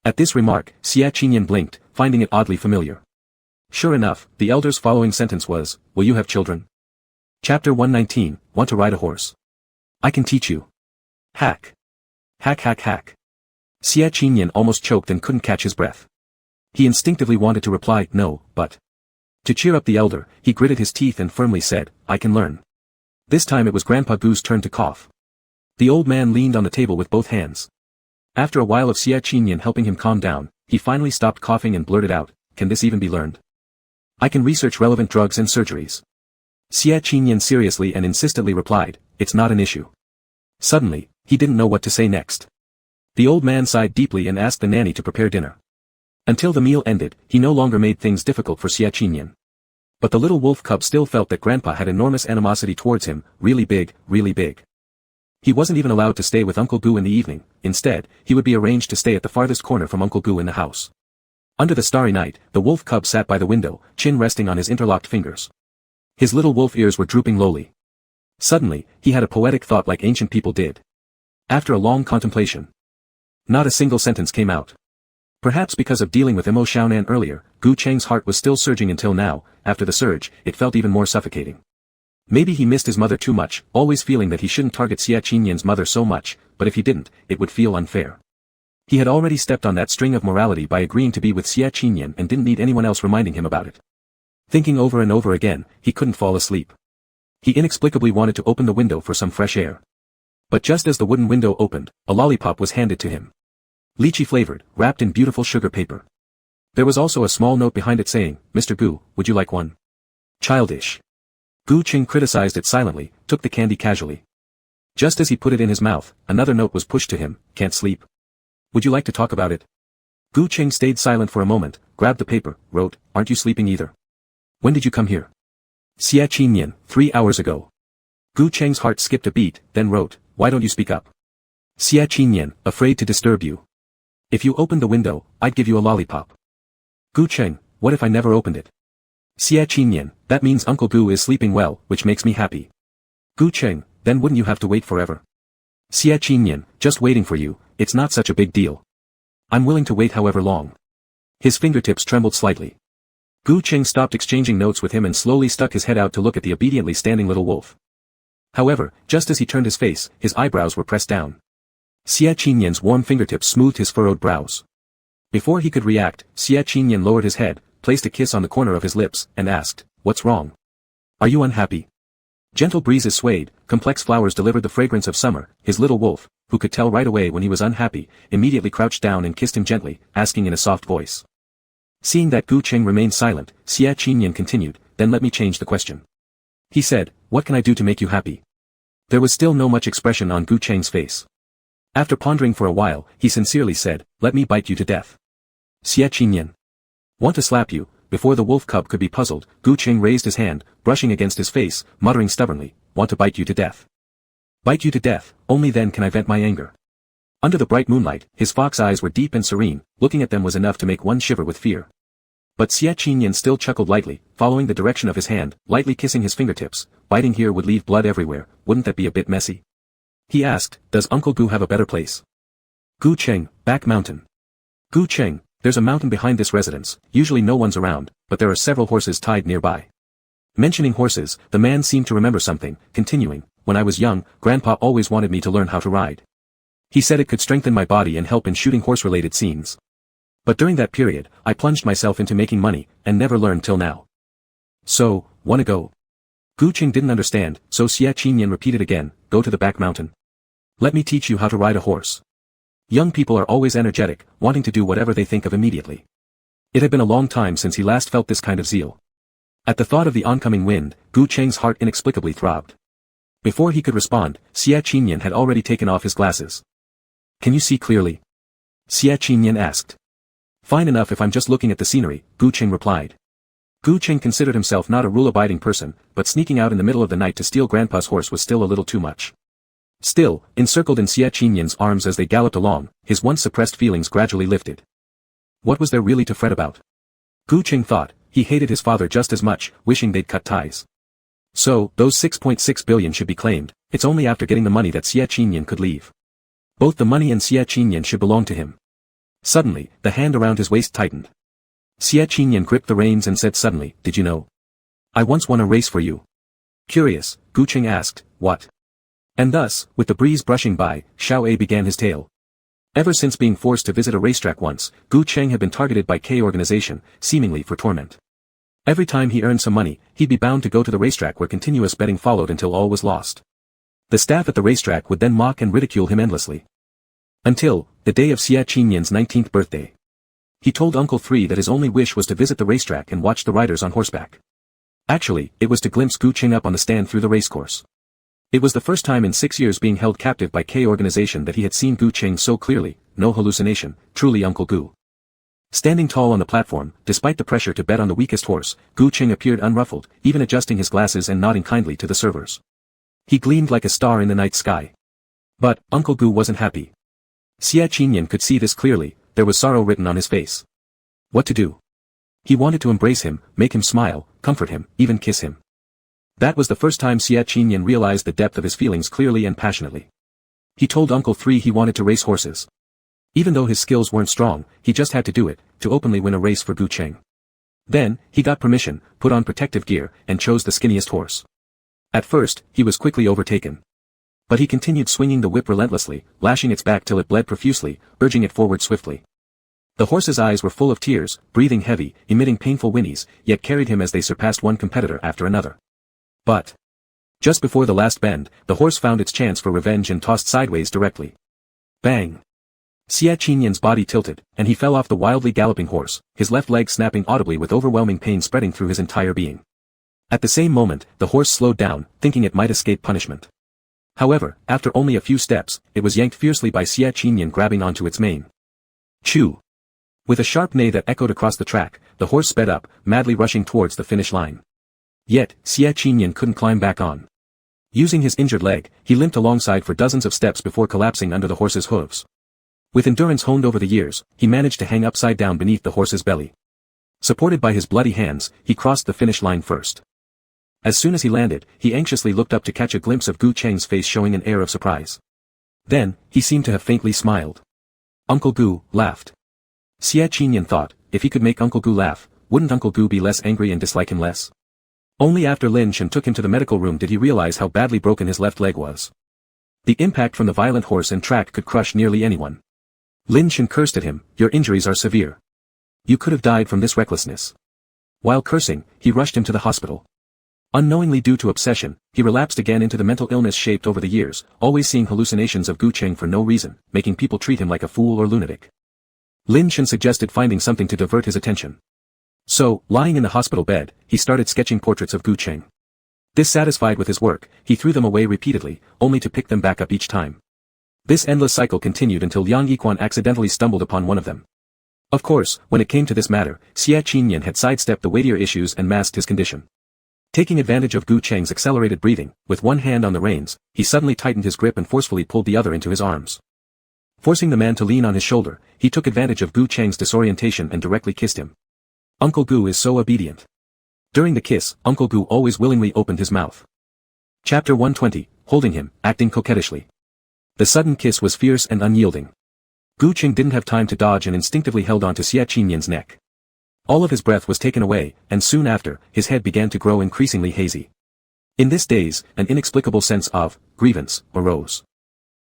At this remark, Xia Qinyan blinked, finding it oddly familiar. Sure enough, the elder's following sentence was, will you have children? Chapter 119, Want to ride a horse? I can teach you. Hack. Hack. Xia Qinyan almost choked and couldn't catch his breath. He instinctively wanted to reply, no, but... To cheer up the elder, he gritted his teeth and firmly said, I can learn. This time it was Grandpa Gu's turn to cough. The old man leaned on the table with both hands. After a while of Xia Qinyan helping him calm down, he finally stopped coughing and blurted out, can this even be learned? I can research relevant drugs and surgeries. Xia Qinyan seriously and insistently replied, it's not an issue. Suddenly, he didn't know what to say next. The old man sighed deeply and asked the nanny to prepare dinner. Until the meal ended, he no longer made things difficult for Xia Qinyan. But the little wolf cub still felt that Grandpa had enormous animosity towards him, really big. He wasn't even allowed to stay with Uncle Gu in the evening, instead, he would be arranged to stay at the farthest corner from Uncle Gu in the house. Under the starry night, the wolf cub sat by the window, chin resting on his interlocked fingers. His little wolf ears were drooping lowly. Suddenly, he had a poetic thought like ancient people did. After a long contemplation, not a single sentence came out. Perhaps because of dealing with Imo Xiaonan earlier, Gu Cheng's heart was still surging until now, after the surge, it felt even more suffocating. Maybe he missed his mother too much, always feeling that he shouldn't target Xia Qinyan's mother so much, but if he didn't, it would feel unfair. He had already stepped on that string of morality by agreeing to be with Xia Qinyan and didn't need anyone else reminding him about it. Thinking over and over again, he couldn't fall asleep. He inexplicably wanted to open the window for some fresh air. But just as the wooden window opened, a lollipop was handed to him. Lychee flavored, wrapped in beautiful sugar paper. There was also a small note behind it saying, Mr. Gu, would you like one? Childish. Gu Qing criticized it silently, took the candy casually. Just as he put it in his mouth, another note was pushed to him, can't sleep. Would you like to talk about it? Gu Qing stayed silent for a moment, grabbed the paper, wrote, aren't you sleeping either? When did you come here? Xia Qinyan, 3 hours ago. Gu Cheng's heart skipped a beat, then wrote, why don't you speak up? Xia Qinyan, afraid to disturb you. If you opened the window, I'd give you a lollipop. Gu Cheng, what if I never opened it? Xia Qinyan, that means Uncle Gu is sleeping well, which makes me happy. Gu Cheng, then wouldn't you have to wait forever? Xia Qinyan, just waiting for you, it's not such a big deal. I'm willing to wait however long. His fingertips trembled slightly. Gu Cheng stopped exchanging notes with him and slowly stuck his head out to look at the obediently standing little wolf. However, just as he turned his face, his eyebrows were pressed down. Xie Qinyan's warm fingertips smoothed his furrowed brows. Before he could react, Xie Qinyan lowered his head, placed a kiss on the corner of his lips, and asked, "What's wrong? Are you unhappy?" Gentle breezes swayed, complex flowers delivered the fragrance of summer. His little wolf, who could tell right away when he was unhappy, immediately crouched down and kissed him gently, asking in a soft voice. Seeing that Gu Cheng remained silent, Xie Qinyan continued, "Then let me change the question." He said, "What can I do to make you happy?" There was still no much expression on Gu Cheng's face. After pondering for a while, he sincerely said, "Let me bite you to death." Xie Qinyan. "Want to slap you?" Before the wolf cub could be puzzled, Gu Cheng raised his hand, brushing against his face, muttering stubbornly, "Want to bite you to death? Bite you to death, only then can I vent my anger." Under the bright moonlight, his fox eyes were deep and serene, looking at them was enough to make one shiver with fear. But Xie Qinyan still chuckled lightly, following the direction of his hand, lightly kissing his fingertips. "Biting here would leave blood everywhere, wouldn't that be a bit messy?" He asked, "Does Uncle Gu have a better place?" Gu Cheng, "Back mountain." Gu Cheng, "There's a mountain behind this residence, usually no one's around, but there are several horses tied nearby." Mentioning horses, the man seemed to remember something, continuing, "When I was young, Grandpa always wanted me to learn how to ride. He said it could strengthen my body and help in shooting horse-related scenes. But during that period, I plunged myself into making money, and never learned till now." "So, wanna go?" Gu Cheng didn't understand, so Xie Qinyan repeated again, "Go to the back mountain. Let me teach you how to ride a horse." Young people are always energetic, wanting to do whatever they think of immediately. It had been a long time since he last felt this kind of zeal. At the thought of the oncoming wind, Gu Cheng's heart inexplicably throbbed. Before he could respond, Xie Qinyan had already taken off his glasses. "Can you see clearly?" Xie Qinyan asked. "Fine enough if I'm just looking at the scenery," Gu Cheng replied. Gu Cheng considered himself not a rule-abiding person, but sneaking out in the middle of the night to steal Grandpa's horse was still a little too much. Still, encircled in Xie Qinyan's arms as they galloped along, his once suppressed feelings gradually lifted. What was there really to fret about? Gu Cheng thought, he hated his father just as much, wishing they'd cut ties. So, those 6.6 billion should be claimed. It's only after getting the money that Xie Qinyan could leave. Both the money and Xie Qinyan should belong to him. Suddenly, the hand around his waist tightened. Xie Qinyan gripped the reins and said suddenly, "Did you know? I once won a race for you." Curious, Gu Cheng asked, "What?" And thus, with the breeze brushing by, Xiao A began his tale. Ever since being forced to visit a racetrack once, Gu Cheng had been targeted by K organization, seemingly for torment. Every time he earned some money, he'd be bound to go to the racetrack where continuous betting followed until all was lost. The staff at the racetrack would then mock and ridicule him endlessly. Until, the day of Xie Qinyan's 19th birthday. He told Uncle 3 that his only wish was to visit the racetrack and watch the riders on horseback. Actually, it was to glimpse Gu Cheng up on the stand through the racecourse. It was the first time in 6 years being held captive by K organization that he had seen Gu Cheng so clearly, no hallucination, truly Uncle Gu. Standing tall on the platform, despite the pressure to bet on the weakest horse, Gu Cheng appeared unruffled, even adjusting his glasses and nodding kindly to the servers. He gleamed like a star in the night sky. But, Uncle Gu wasn't happy. Xie Qinyan could see this clearly, there was sorrow written on his face. What to do? He wanted to embrace him, make him smile, comfort him, even kiss him. That was the first time Xie Qinyan realized the depth of his feelings clearly and passionately. He told Uncle 3 he wanted to race horses. Even though his skills weren't strong, he just had to do it, to openly win a race for Gu Cheng. Then, he got permission, put on protective gear, and chose the skinniest horse. At first, he was quickly overtaken. But he continued swinging the whip relentlessly, lashing its back till it bled profusely, urging it forward swiftly. The horse's eyes were full of tears, breathing heavy, emitting painful whinnies, yet carried him as they surpassed one competitor after another. But, just before the last bend, the horse found its chance for revenge and tossed sideways directly. Bang! Xie Qinyan's body tilted, and he fell off the wildly galloping horse, his left leg snapping audibly with overwhelming pain spreading through his entire being. At the same moment, the horse slowed down, thinking it might escape punishment. However, after only a few steps, it was yanked fiercely by Xie Qinyan grabbing onto its mane. Chew! With a sharp neigh that echoed across the track, the horse sped up, madly rushing towards the finish line. Yet, Xie Qinyan couldn't climb back on. Using his injured leg, he limped alongside for dozens of steps before collapsing under the horse's hooves. With endurance honed over the years, he managed to hang upside down beneath the horse's belly. Supported by his bloody hands, he crossed the finish line first. As soon as he landed, he anxiously looked up to catch a glimpse of Gu Cheng's face showing an air of surprise. Then, he seemed to have faintly smiled. Uncle Gu laughed. Xie Qinyan thought, if he could make Uncle Gu laugh, wouldn't Uncle Gu be less angry and dislike him less? Only after Lin Shan took him to the medical room did he realize how badly broken his left leg was. The impact from the violent horse and track could crush nearly anyone. Lin Shan cursed at him, "Your injuries are severe. You could have died from this recklessness." While cursing, he rushed him to the hospital. Unknowingly due to obsession, he relapsed again into the mental illness shaped over the years, always seeing hallucinations of Gu Cheng for no reason, making people treat him like a fool or lunatic. Lin Shan suggested finding something to divert his attention. So, lying in the hospital bed, he started sketching portraits of Gu Cheng. Dissatisfied with his work, he threw them away repeatedly, only to pick them back up each time. This endless cycle continued until Yang Yiquan accidentally stumbled upon one of them. Of course, when it came to this matter, Xie Qinyan had sidestepped the weightier issues and masked his condition. Taking advantage of Gu Cheng's accelerated breathing, with one hand on the reins, he suddenly tightened his grip and forcefully pulled the other into his arms. Forcing the man to lean on his shoulder, he took advantage of Gu Cheng's disorientation and directly kissed him. Uncle Gu is so obedient. During the kiss, Uncle Gu always willingly opened his mouth. Chapter 120, Holding him, acting coquettishly. The sudden kiss was fierce and unyielding. Gu Cheng didn't have time to dodge and instinctively held on to Xie Qinyan's neck. All of his breath was taken away, and soon after, his head began to grow increasingly hazy. In this daze, an inexplicable sense of grievance arose.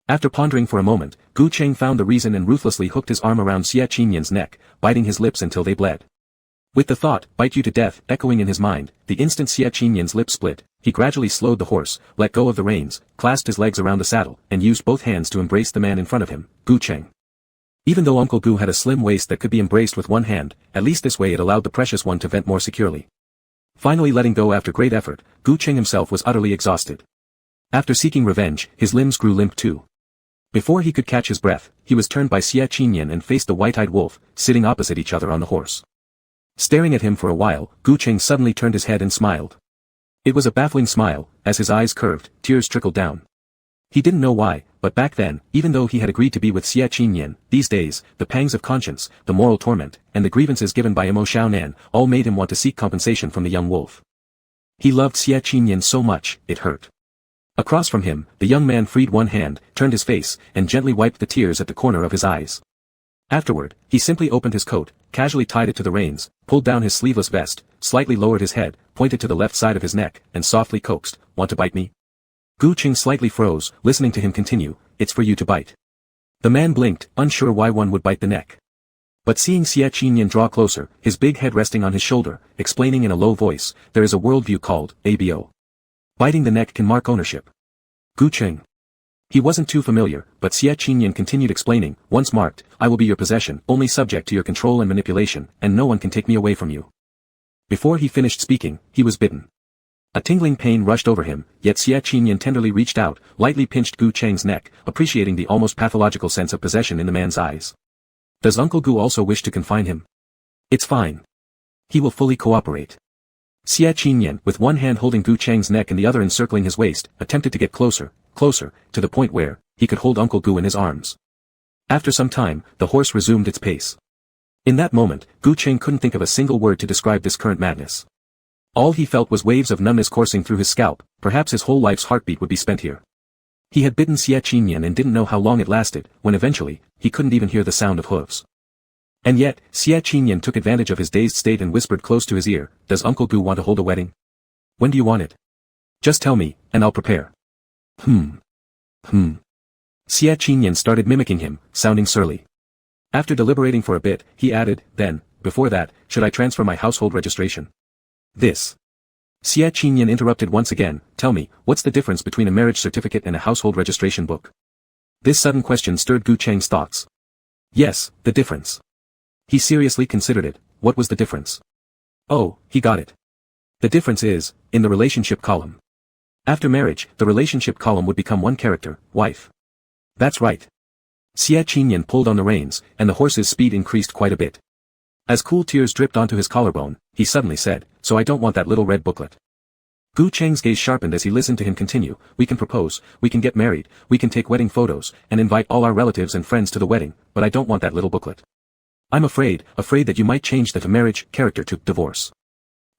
After pondering for a moment, Gu Cheng found the reason and ruthlessly hooked his arm around Xie Qinyan's neck, biting his lips until they bled. With the thought, "bite you to death," echoing in his mind, the instant Xie Qinyan's lips split, he gradually slowed the horse, let go of the reins, clasped his legs around the saddle, and used both hands to embrace the man in front of him, Gu Cheng. Even though Uncle Gu had a slim waist that could be embraced with one hand, at least this way it allowed the precious one to vent more securely. Finally letting go after great effort, Gu Cheng himself was utterly exhausted. After seeking revenge, his limbs grew limp too. Before he could catch his breath, he was turned by Xie Qinyan and faced the white-eyed wolf, sitting opposite each other on the horse. Staring at him for a while, Gu Cheng suddenly turned his head and smiled. It was a baffling smile, as his eyes curved, tears trickled down. He didn't know why, but back then, even though he had agreed to be with Xie Qinyan, these days, the pangs of conscience, the moral torment, and the grievances given by Imo Xiaonan, all made him want to seek compensation from the young wolf. He loved Xie Qinyan so much, it hurt. Across from him, the young man freed one hand, turned his face, and gently wiped the tears at the corner of his eyes. Afterward, he simply opened his coat, casually tied it to the reins, pulled down his sleeveless vest, slightly lowered his head, pointed to the left side of his neck, and softly coaxed, "Want to bite me?" Gu Cheng slightly froze, listening to him continue, "It's for you to bite." The man blinked, unsure why one would bite the neck. But seeing Xie Qinyan draw closer, his big head resting on his shoulder, explaining in a low voice, "There is a worldview called ABO. Biting the neck can mark ownership." Gu Cheng. He wasn't too familiar, but Xie Qinyan continued explaining, "Once marked, I will be your possession, only subject to your control and manipulation, and no one can take me away from you." Before he finished speaking, he was bitten. A tingling pain rushed over him, yet Xie Qinyan tenderly reached out, lightly pinched Gu Cheng's neck, appreciating the almost pathological sense of possession in the man's eyes. "Does Uncle Gu also wish to confine him?" "It's fine. He will fully cooperate." Xie Qinyan, with one hand holding Gu Cheng's neck and the other encircling his waist, attempted to get closer, to the point where he could hold Uncle Gu in his arms. After some time, the horse resumed its pace. In that moment, Gu Cheng couldn't think of a single word to describe this current madness. All he felt was waves of numbness coursing through his scalp, perhaps his whole life's heartbeat would be spent here. He had bitten Xie Qinyan and didn't know how long it lasted, when eventually, he couldn't even hear the sound of hooves. And yet, Xie Qinyan took advantage of his dazed state and whispered close to his ear, "Does Uncle Gu want to hold a wedding? When do you want it? Just tell me, and I'll prepare." Xie Qinyan started mimicking him, sounding surly. After deliberating for a bit, he added, "Then, before that, should I transfer my household registration?" This. Xie Qinyan interrupted once again, "Tell me, what's the difference between a marriage certificate and a household registration book?" This sudden question stirred Gu Cheng's thoughts. Yes, the difference. He seriously considered it. What was the difference? Oh, he got it. The difference is, in the relationship column. After marriage, the relationship column would become one character, wife. That's right. Xie Qinyan pulled on the reins, and the horse's speed increased quite a bit. As cool tears dripped onto his collarbone, he suddenly said, "So I don't want that little red booklet." Gu Cheng's gaze sharpened as he listened to him continue, "We can propose, we can get married, we can take wedding photos, and invite all our relatives and friends to the wedding, but I don't want that little booklet. I'm afraid that you might change the marriage character to divorce.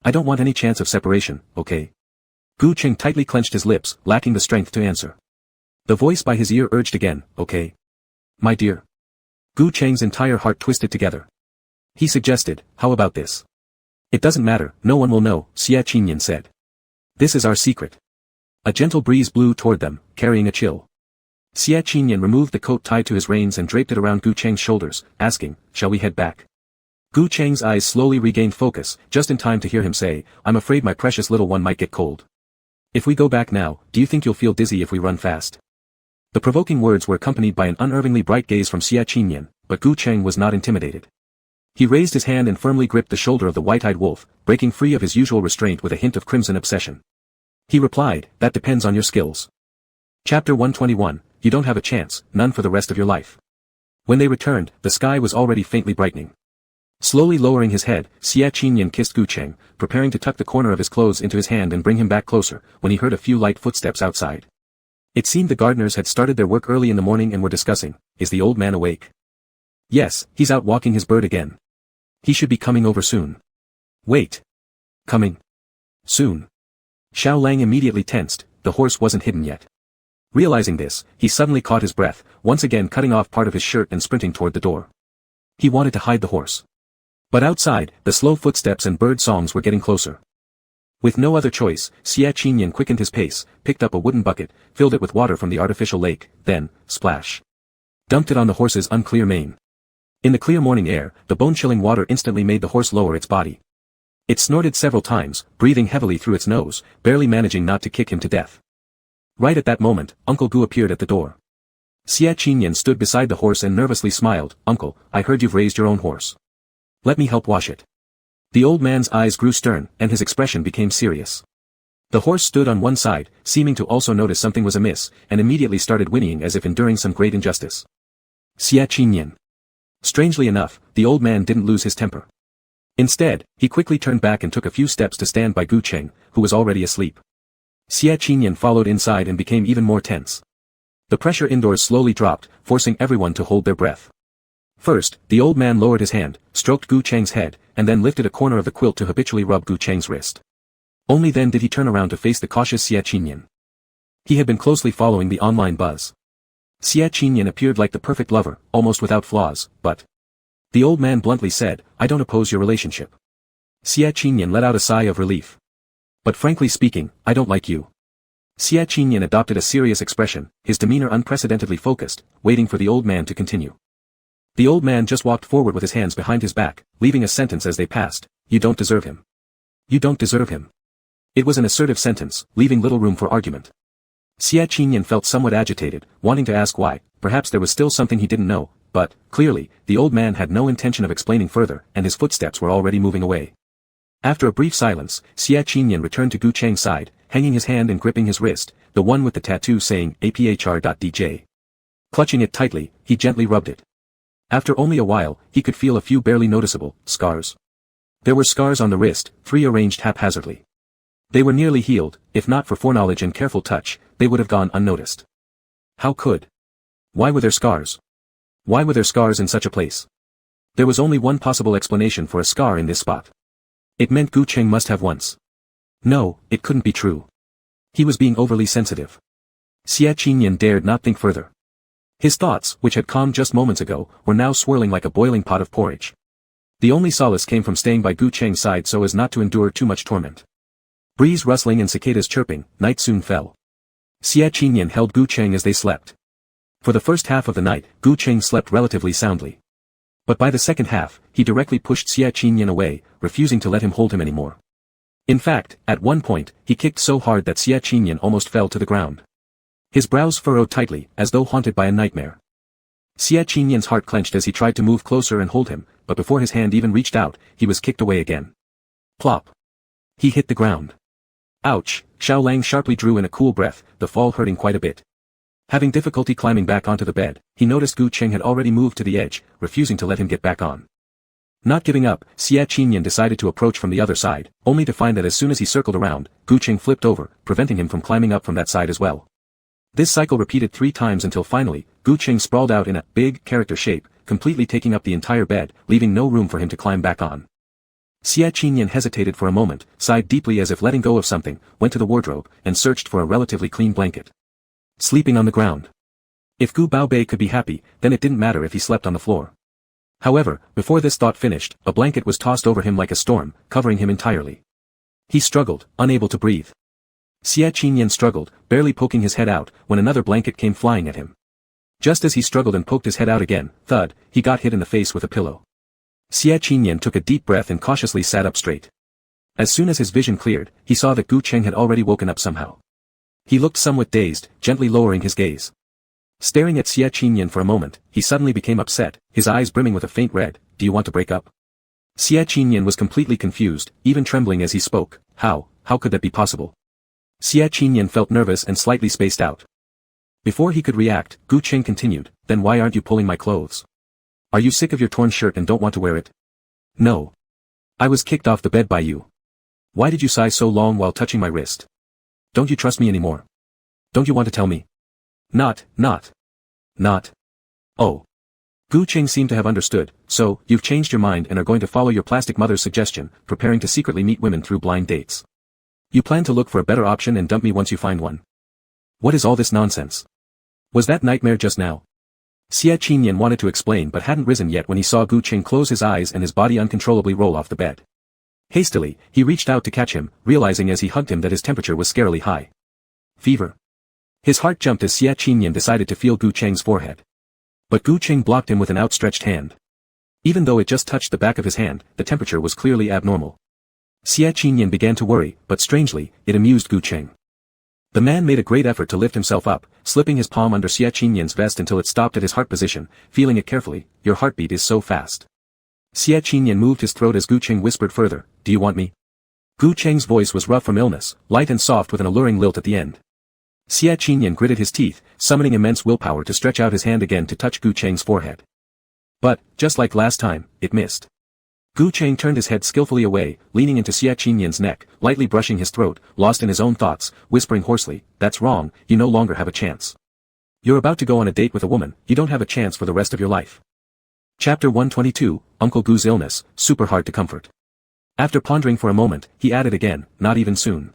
I don't want any chance of separation, okay?" Gu Cheng tightly clenched his lips, lacking the strength to answer. The voice by his ear urged again, "Okay? My dear." Gu Cheng's entire heart twisted together. He suggested, "How about this? It doesn't matter, no one will know, Xie Qinyan said. This is our secret. A gentle breeze blew toward them, carrying a chill. Xie Qinyan removed the coat tied to his reins and draped it around Gu Cheng's shoulders, asking, shall we head back? Gu Cheng's eyes slowly regained focus, just in time to hear him say, I'm afraid my precious little one might get cold. If we go back now, do you think you'll feel dizzy if we run fast? The provoking words were accompanied by an unerringly bright gaze from Xie Qinyan, but Gu Cheng was not intimidated. He raised his hand and firmly gripped the shoulder of the white-eyed wolf, breaking free of his usual restraint with a hint of crimson obsession. He replied, that depends on your skills. Chapter 121, you don't have a chance, none for the rest of your life. When they returned, the sky was already faintly brightening. Slowly lowering his head, Xie Qinyan kissed Gu Cheng, preparing to tuck the corner of his clothes into his hand and bring him back closer, when he heard a few light footsteps outside. It seemed the gardeners had started their work early in the morning and were discussing, is the old man awake? Yes, he's out walking his bird again. He should be coming over soon. Wait. Coming. Soon. Xiao Lang immediately tensed, the horse wasn't hidden yet. Realizing this, he suddenly caught his breath, once again cutting off part of his shirt and sprinting toward the door. He wanted to hide the horse. But outside, the slow footsteps and bird songs were getting closer. With no other choice, Xie Qinyan quickened his pace, picked up a wooden bucket, filled it with water from the artificial lake, then, splash. Dumped it on the horse's unclear mane. In the clear morning air, the bone-chilling water instantly made the horse lower its body. It snorted several times, breathing heavily through its nose, barely managing not to kick him to death. Right at that moment, Uncle Gu appeared at the door. Xie Qinyan stood beside the horse and nervously smiled, Uncle, I heard you've raised your own horse. Let me help wash it. The old man's eyes grew stern, and his expression became serious. The horse stood on one side, seeming to also notice something was amiss, and immediately started whinnying as if enduring some great injustice. Xie Qinyan. Strangely enough, the old man didn't lose his temper. Instead, he quickly turned back and took a few steps to stand by Gu Cheng, who was already asleep. Xie Qinyan followed inside and became even more tense. The pressure indoors slowly dropped, forcing everyone to hold their breath. First, the old man lowered his hand, stroked Gu Cheng's head, and then lifted a corner of the quilt to habitually rub Gu Cheng's wrist. Only then did he turn around to face the cautious Xie Qinyan. He had been closely following the online buzz. Xie Qinyan appeared like the perfect lover, almost without flaws, but... The old man bluntly said, I don't oppose your relationship. Xie Qinyan let out a sigh of relief. But frankly speaking, I don't like you. Xie Qinyan adopted a serious expression, his demeanor unprecedentedly focused, waiting for the old man to continue. The old man just walked forward with his hands behind his back, leaving a sentence as they passed, you don't deserve him. You don't deserve him. It was an assertive sentence, leaving little room for argument. Xie Qinyan felt somewhat agitated, wanting to ask why, perhaps there was still something he didn't know, but, clearly, the old man had no intention of explaining further, and his footsteps were already moving away. After a brief silence, Xie Qinyan returned to Gu Cheng's side, hanging his hand and gripping his wrist, the one with the tattoo saying APHR.DJ. Clutching it tightly, he gently rubbed it. After only a while, he could feel a few barely noticeable scars. There were scars on the wrist, 3 arranged haphazardly. They were nearly healed, if not for foreknowledge and careful touch, they would have gone unnoticed. How could? Why were there scars? Why were there scars in such a place? There was only one possible explanation for a scar in this spot. It meant Gu Cheng must have once. No, it couldn't be true. He was being overly sensitive. Xie Qinyan dared not think further. His thoughts, which had calmed just moments ago, were now swirling like a boiling pot of porridge. The only solace came from staying by Gu Cheng's side so as not to endure too much torment. Breeze rustling and cicadas chirping, night soon fell. Xie Qinyan held Gu Cheng as they slept. For the first half of the night, Gu Cheng slept relatively soundly. But by the second half, he directly pushed Xie Qinyan away, refusing to let him hold him anymore. In fact, at one point, he kicked so hard that Xie Qinyan almost fell to the ground. His brows furrowed tightly, as though haunted by a nightmare. Xie Qinyan's heart clenched as he tried to move closer and hold him, but before his hand even reached out, he was kicked away again. Plop. He hit the ground. Ouch, Xiao Lang sharply drew in a cool breath, the fall hurting quite a bit. Having difficulty climbing back onto the bed, he noticed Gu Cheng had already moved to the edge, refusing to let him get back on. Not giving up, Xie Qinyan decided to approach from the other side, only to find that as soon as he circled around, Gu Cheng flipped over, preventing him from climbing up from that side as well. This cycle repeated 3 times until finally, Gu Cheng sprawled out in a big character shape, completely taking up the entire bed, leaving no room for him to climb back on. Xie Qinyan hesitated for a moment, sighed deeply as if letting go of something, went to the wardrobe, and searched for a relatively clean blanket. Sleeping on the ground. If Gu Baobei could be happy, then it didn't matter if he slept on the floor. However, before this thought finished, a blanket was tossed over him like a storm, covering him entirely. He struggled, unable to breathe. Xie Qinyan struggled, barely poking his head out, when another blanket came flying at him. Just as he struggled and poked his head out again, thud, he got hit in the face with a pillow. Xie Qinyan took a deep breath and cautiously sat up straight. As soon as his vision cleared, he saw that Gu Cheng had already woken up somehow. He looked somewhat dazed, gently lowering his gaze. Staring at Xie Qinyan for a moment, he suddenly became upset, his eyes brimming with a faint red. Do you want to break up? Xie Qinyan was completely confused, even trembling as he spoke. How could that be possible? Xie Qinyan felt nervous and slightly spaced out. Before he could react, Gu Cheng continued, then why aren't you pulling my clothes? Are you sick of your torn shirt and don't want to wear it? No. I was kicked off the bed by you. Why did you sigh so long while touching my wrist? Don't you trust me anymore? Don't you want to tell me? Not. Oh. Gu Cheng seemed to have understood. So, you've changed your mind and are going to follow your plastic mother's suggestion, preparing to secretly meet women through blind dates. You plan to look for a better option and dump me once you find one. What is all this nonsense? Was that nightmare just now? Xie Qinyan wanted to explain but hadn't risen yet when he saw Gu Cheng close his eyes and his body uncontrollably roll off the bed. Hastily, he reached out to catch him, realizing as he hugged him that his temperature was scarily high. Fever. His heart jumped as Xie Qinyan decided to feel Gu Cheng's forehead. But Gu Cheng blocked him with an outstretched hand. Even though it just touched the back of his hand, the temperature was clearly abnormal. Xie Qinyan began to worry, but strangely, it amused Gu Cheng. The man made a great effort to lift himself up, slipping his palm under Xie Qinyan's vest until it stopped at his heart position, feeling it carefully. Your heartbeat is so fast. Xie Qinyan moved his throat as Gu Cheng whispered further, do you want me? Gu Cheng's voice was rough from illness, light and soft with an alluring lilt at the end. Xie Qinyan gritted his teeth, summoning immense willpower to stretch out his hand again to touch Gu Cheng's forehead. But, just like last time, it missed. Gu Cheng turned his head skillfully away, leaning into Xie Qinyan's neck, lightly brushing his throat, lost in his own thoughts, whispering hoarsely, that's wrong, you no longer have a chance. You're about to go on a date with a woman, you don't have a chance for the rest of your life. Chapter 122, Uncle Gu's illness, super hard to comfort. After pondering for a moment, he added again, not even soon.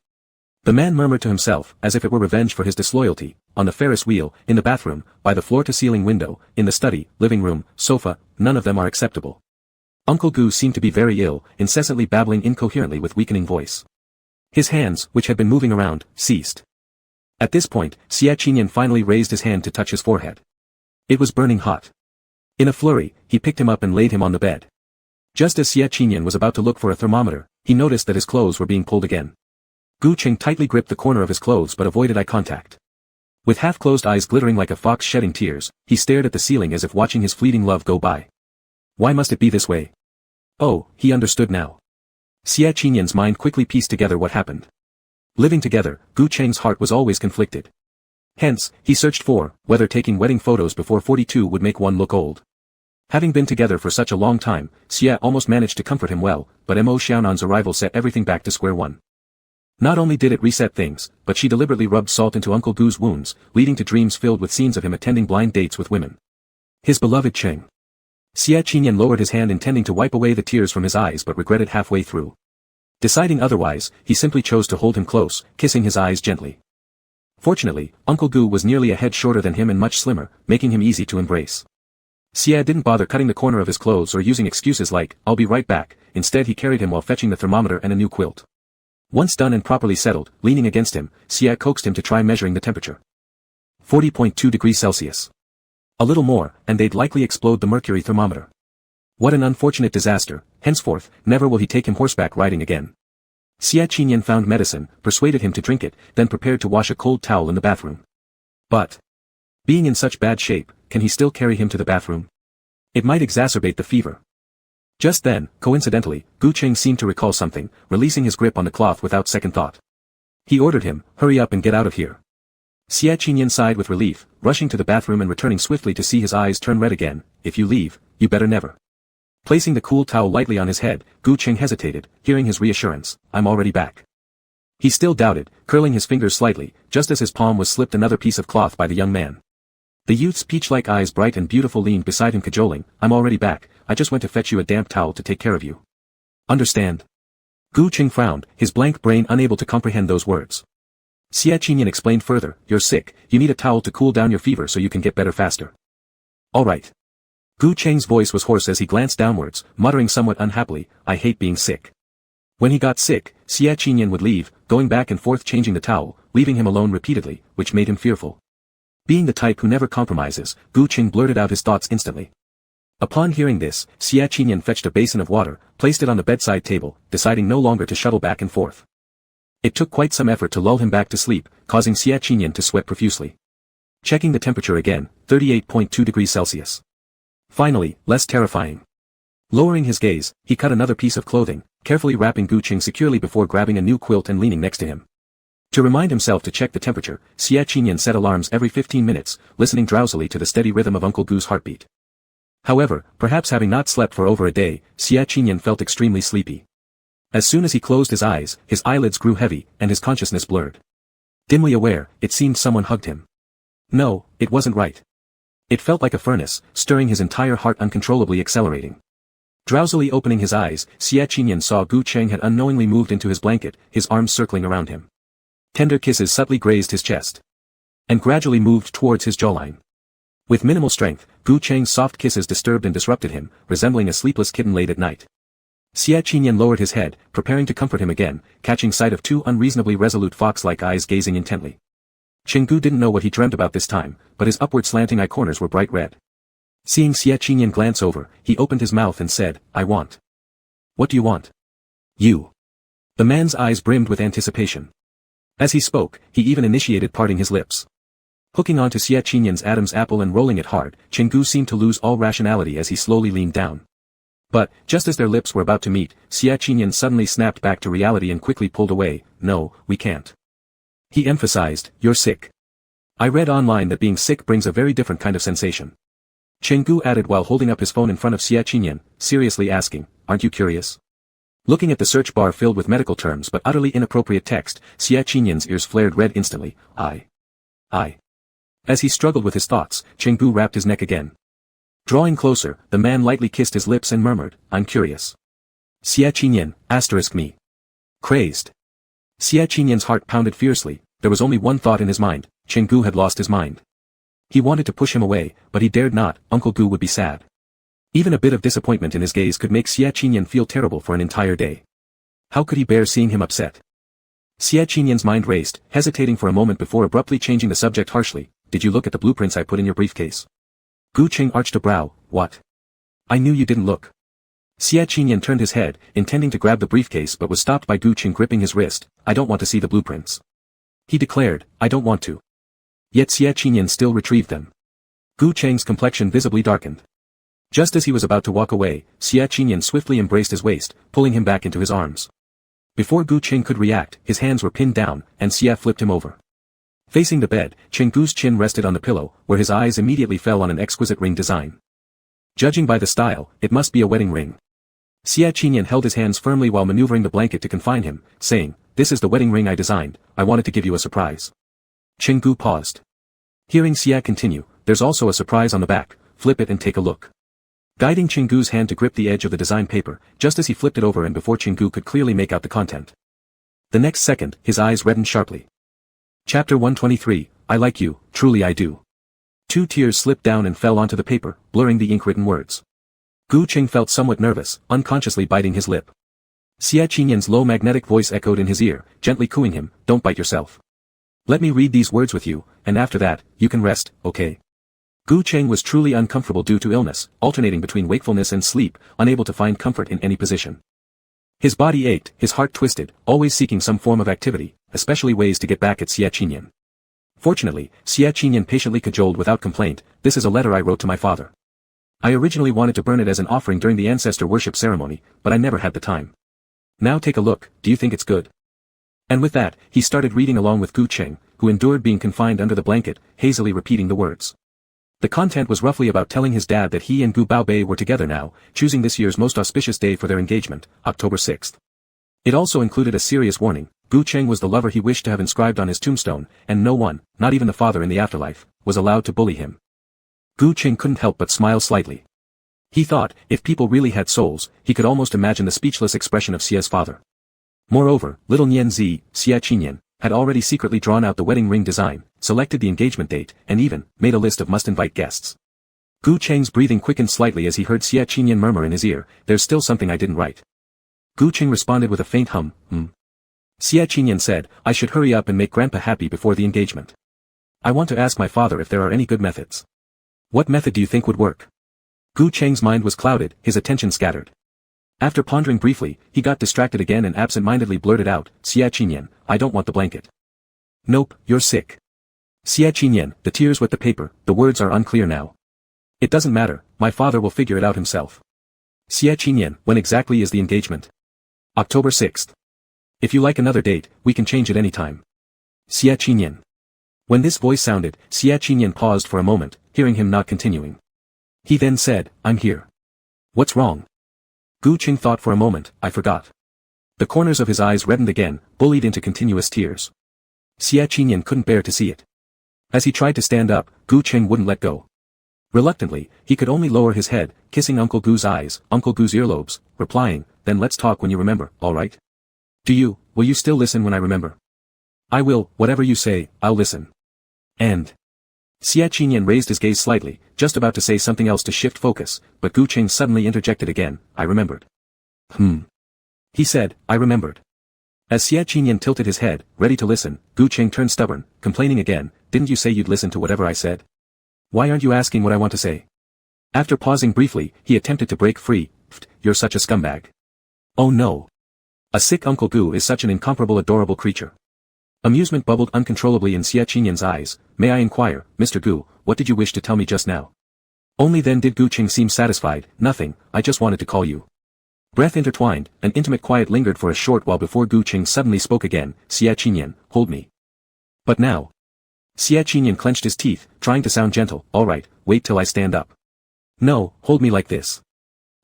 The man murmured to himself, as if it were revenge for his disloyalty, on the Ferris wheel, in the bathroom, by the floor-to-ceiling window, in the study, living room, sofa, none of them are acceptable. Uncle Gu seemed to be very ill, incessantly babbling incoherently with weakening voice. His hands, which had been moving around, ceased. At this point, Xie Qinyan finally raised his hand to touch his forehead. It was burning hot. In a flurry, he picked him up and laid him on the bed. Just as Xie Qinyan was about to look for a thermometer, he noticed that his clothes were being pulled again. Gu Cheng tightly gripped the corner of his clothes but avoided eye contact. With half-closed eyes glittering like a fox shedding tears, he stared at the ceiling as if watching his fleeting love go by. Why must it be this way? Oh, he understood now. Xie Qinyan's mind quickly pieced together what happened. Living together, Gu Cheng's heart was always conflicted. Hence, he searched for, whether taking wedding photos before 42 would make one look old. Having been together for such a long time, Xie almost managed to comfort him well, but Mo Xiaonan's arrival set everything back to square one. Not only did it reset things, but she deliberately rubbed salt into Uncle Gu's wounds, leading to dreams filled with scenes of him attending blind dates with women. His beloved Cheng. Xie Qinyan lowered his hand intending to wipe away the tears from his eyes but regretted halfway through. Deciding otherwise, he simply chose to hold him close, kissing his eyes gently. Fortunately, Uncle Gu was nearly a head shorter than him and much slimmer, making him easy to embrace. Xie didn't bother cutting the corner of his clothes or using excuses like, I'll be right back, instead he carried him while fetching the thermometer and a new quilt. Once done and properly settled, leaning against him, Xie coaxed him to try measuring the temperature. 40.2 degrees Celsius. A little more, and they'd likely explode the mercury thermometer. What an unfortunate disaster, henceforth, never will he take him horseback riding again. Xie Qinyan found medicine, persuaded him to drink it, then prepared to wash a cold towel in the bathroom. But, being in such bad shape, can he still carry him to the bathroom? It might exacerbate the fever. Just then, coincidentally, Gu Cheng seemed to recall something, releasing his grip on the cloth without second thought. He ordered him, hurry up and get out of here. Xie Qinyan sighed with relief, rushing to the bathroom and returning swiftly to see his eyes turn red again. If you leave, you better never. Placing the cool towel lightly on his head, Gu Cheng hesitated, hearing his reassurance, I'm already back. He still doubted, curling his fingers slightly, just as his palm was slipped another piece of cloth by the young man. The youth's peach-like eyes bright and beautiful leaned beside him cajoling, I'm already back, I just went to fetch you a damp towel to take care of you. Understand? Gu Cheng frowned, his blank brain unable to comprehend those words. Xie Qinyan explained further, you're sick, you need a towel to cool down your fever so you can get better faster. All right. Gu Cheng's voice was hoarse as he glanced downwards, muttering somewhat unhappily, I hate being sick. When he got sick, Xia Qinyan would leave, going back and forth changing the towel, leaving him alone repeatedly, which made him fearful. Being the type who never compromises, Gu Cheng blurted out his thoughts instantly. Upon hearing this, Xia Qinyan fetched a basin of water, placed it on the bedside table, deciding no longer to shuttle back and forth. It took quite some effort to lull him back to sleep, causing Xia Qinyan to sweat profusely. Checking the temperature again, 38.2 degrees Celsius. Finally, less terrifying. Lowering his gaze, he cut another piece of clothing, carefully wrapping Gu Cheng securely before grabbing a new quilt and leaning next to him. To remind himself to check the temperature, Xia Qinyan set alarms every 15 minutes, listening drowsily to the steady rhythm of Uncle Gu's heartbeat. However, perhaps having not slept for over a day, Xia Qinyan felt extremely sleepy. As soon as he closed his eyes, his eyelids grew heavy, and his consciousness blurred. Dimly aware, it seemed someone hugged him. No, it wasn't right. It felt like a furnace, stirring his entire heart uncontrollably accelerating. Drowsily opening his eyes, Xia Qinyan saw Gu Cheng had unknowingly moved into his blanket, his arms circling around him. Tender kisses subtly grazed his chest. And gradually moved towards his jawline. With minimal strength, Gu Cheng's soft kisses disturbed and disrupted him, resembling a sleepless kitten late at night. Xia Qinyan lowered his head, preparing to comfort him again, catching sight of two unreasonably resolute fox-like eyes gazing intently. Chenggu didn't know what he dreamt about this time, but his upward slanting eye corners were bright red. Seeing Xia Qinyan glance over, he opened his mouth and said, I want. What do you want? You. The man's eyes brimmed with anticipation. As he spoke, he even initiated parting his lips. Hooking onto Xia Qinyan's Adam's apple and rolling it hard, Chenggu seemed to lose all rationality as he slowly leaned down. But, just as their lips were about to meet, Xia Qinyan suddenly snapped back to reality and quickly pulled away, No, we can't. He emphasized, You're sick. I read online that being sick brings a very different kind of sensation. Chenggu added while holding up his phone in front of Xia Qinyan, seriously asking, Aren't you curious? Looking at the search bar filled with medical terms but utterly inappropriate text, Xia Qinyan's ears flared red instantly, I. As he struggled with his thoughts, Chenggu wrapped his neck again. Drawing closer, the man lightly kissed his lips and murmured, I'm curious. Xia Qinyan, me. Crazed. Xia Qinyan's heart pounded fiercely, there was only one thought in his mind, Chenggu had lost his mind. He wanted to push him away, but he dared not, Uncle Gu would be sad. Even a bit of disappointment in his gaze could make Xia Qinyan feel terrible for an entire day. How could he bear seeing him upset? Xia Qinyan's mind raced, hesitating for a moment before abruptly changing the subject harshly, Did you look at the blueprints I put in your briefcase? Gu Cheng arched a brow, What? I knew you didn't look. Xia Qinyan turned his head, intending to grab the briefcase but was stopped by Gu Cheng gripping his wrist, I don't want to see the blueprints. He declared, I don't want to. Yet Xia Qinyan still retrieved them. Gu Cheng's complexion visibly darkened. Just as he was about to walk away, Xia Qinyan swiftly embraced his waist, pulling him back into his arms. Before Gu Cheng could react, his hands were pinned down, and Xia flipped him over. Facing the bed, Chenggu's chin rested on the pillow, where his eyes immediately fell on an exquisite ring design. Judging by the style, it must be a wedding ring. Xia Qinyan held his hands firmly while maneuvering the blanket to confine him, saying, This is the wedding ring I designed, I wanted to give you a surprise. Chenggu paused. Hearing Xia continue, There's also a surprise on the back, flip it and take a look. Guiding Chenggu's hand to grip the edge of the design paper, just as he flipped it over and before Chenggu could clearly make out the content. The next second, his eyes reddened sharply. Chapter 123, I like you, truly I do. 2 tears slipped down and fell onto the paper, blurring the ink-written words. Gu Cheng felt somewhat nervous, unconsciously biting his lip. Xia Qinyan's low magnetic voice echoed in his ear, gently cooing him, Don't bite yourself. Let me read these words with you, and after that, you can rest, okay? Gu Cheng was truly uncomfortable due to illness, alternating between wakefulness and sleep, unable to find comfort in any position. His body ached, his heart twisted, always seeking some form of activity, especially ways to get back at Xia Qinyan. Fortunately, Xia Qinyan patiently cajoled without complaint, This is a letter I wrote to my father. I originally wanted to burn it as an offering during the ancestor worship ceremony, but I never had the time. Now take a look, do you think it's good? And with that, he started reading along with Gu Cheng, who endured being confined under the blanket, hazily repeating the words. The content was roughly about telling his dad that he and Gu Baobei were together now, choosing this year's most auspicious day for their engagement, October 6th. It also included a serious warning, Gu Cheng was the lover he wished to have inscribed on his tombstone, and no one, not even the father in the afterlife, was allowed to bully him. Gu Cheng couldn't help but smile slightly. He thought, if people really had souls, he could almost imagine the speechless expression of Xia's father. Moreover, little Nian Zi, Xia Qinyan, had already secretly drawn out the wedding ring design, selected the engagement date, and even made a list of must-invite guests. Gu Cheng's breathing quickened slightly as he heard Xie Qinyan murmur in his ear, "There's still something I didn't write." Gu Cheng responded with a faint hum, Xie Qinyan said, "I should hurry up and make Grandpa happy before the engagement. I want to ask my father if there are any good methods." "What method do you think would work?" Gu Cheng's mind was clouded, his attention scattered. After pondering briefly, he got distracted again and absent-mindedly blurted out, "Xie Qinyan, I don't want the blanket." "Nope, you're sick." "Xie Qinyan," the tears wet the paper, "the words are unclear now." "It doesn't matter, my father will figure it out himself." "Xie Qinyan, when exactly is the engagement?" "October 6th. If you like another date, we can change it any time." "Xie Qinyan." When this voice sounded, Xie Qinyan paused for a moment, hearing him not continuing. He then said, "I'm here." "What's wrong?" Gu Cheng thought for a moment, "I forgot." The corners of his eyes reddened again, bullied into continuous tears. Xie Qinyan couldn't bear to see it. As he tried to stand up, Gu Cheng wouldn't let go. Reluctantly, he could only lower his head, kissing Uncle Gu's eyes, Uncle Gu's earlobes, replying, "Then let's talk when you remember, alright? Will you still listen when I remember?" "I will, whatever you say, I'll listen." And Xie Qinyan raised his gaze slightly, just about to say something else to shift focus, but Gu Cheng suddenly interjected again, "I remembered." He said, "I remembered." As Xie Qinyan tilted his head, ready to listen, Gu Cheng turned stubborn, complaining again, "Didn't you say you'd listen to whatever I said? Why aren't you asking what I want to say?" After pausing briefly, he attempted to break free, "You're such a scumbag." "Oh no. A sick Uncle Gu is such an incomparable adorable creature." Amusement bubbled uncontrollably in Xie Qinyan's eyes. "May I inquire, Mr. Gu, what did you wish to tell me just now?" Only then did Gu Cheng seem satisfied. "Nothing, I just wanted to call you." Breath intertwined, an intimate quiet lingered for a short while before Gu Cheng suddenly spoke again, "Xie Qinyan, hold me." "But now." Xie Qinyan clenched his teeth, trying to sound gentle, "Alright, wait till I stand up." "No, hold me like this."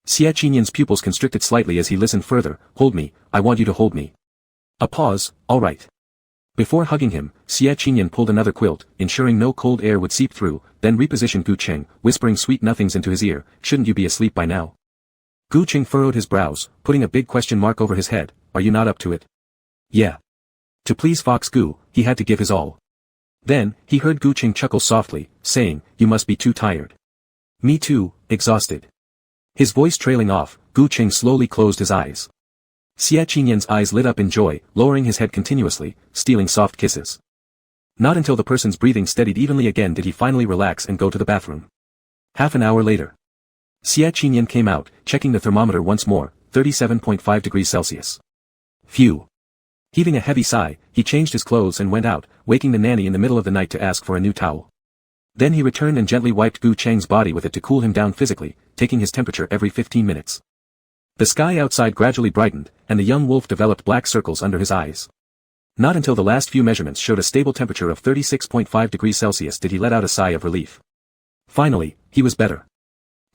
Xie Qinyan's pupils constricted slightly as he listened further, "Hold me, I want you to hold me." A pause, "Alright." Before hugging him, Xie Qinyan pulled another quilt, ensuring no cold air would seep through, then repositioned Gu Cheng, whispering sweet nothings into his ear, "Shouldn't you be asleep by now?" Gu Cheng furrowed his brows, putting a big question mark over his head, "Are you not up to it?" "Yeah." To please Fox Gu, he had to give his all. Then, he heard Gu Cheng chuckle softly, saying, "You must be too tired." "Me too, exhausted." His voice trailing off, Gu Cheng slowly closed his eyes. Xie Qinyan's eyes lit up in joy, lowering his head continuously, stealing soft kisses. Not until the person's breathing steadied evenly again did he finally relax and go to the bathroom. Half an hour later. Xie Qinyan came out, checking the thermometer once more, 37.5 degrees Celsius. Phew. Heaving a heavy sigh, he changed his clothes and went out, waking the nanny in the middle of the night to ask for a new towel. Then he returned and gently wiped Gu Cheng's body with it to cool him down physically, taking his temperature every 15 minutes. The sky outside gradually brightened, and the young wolf developed black circles under his eyes. Not until the last few measurements showed a stable temperature of 36.5 degrees Celsius did he let out a sigh of relief. Finally, he was better.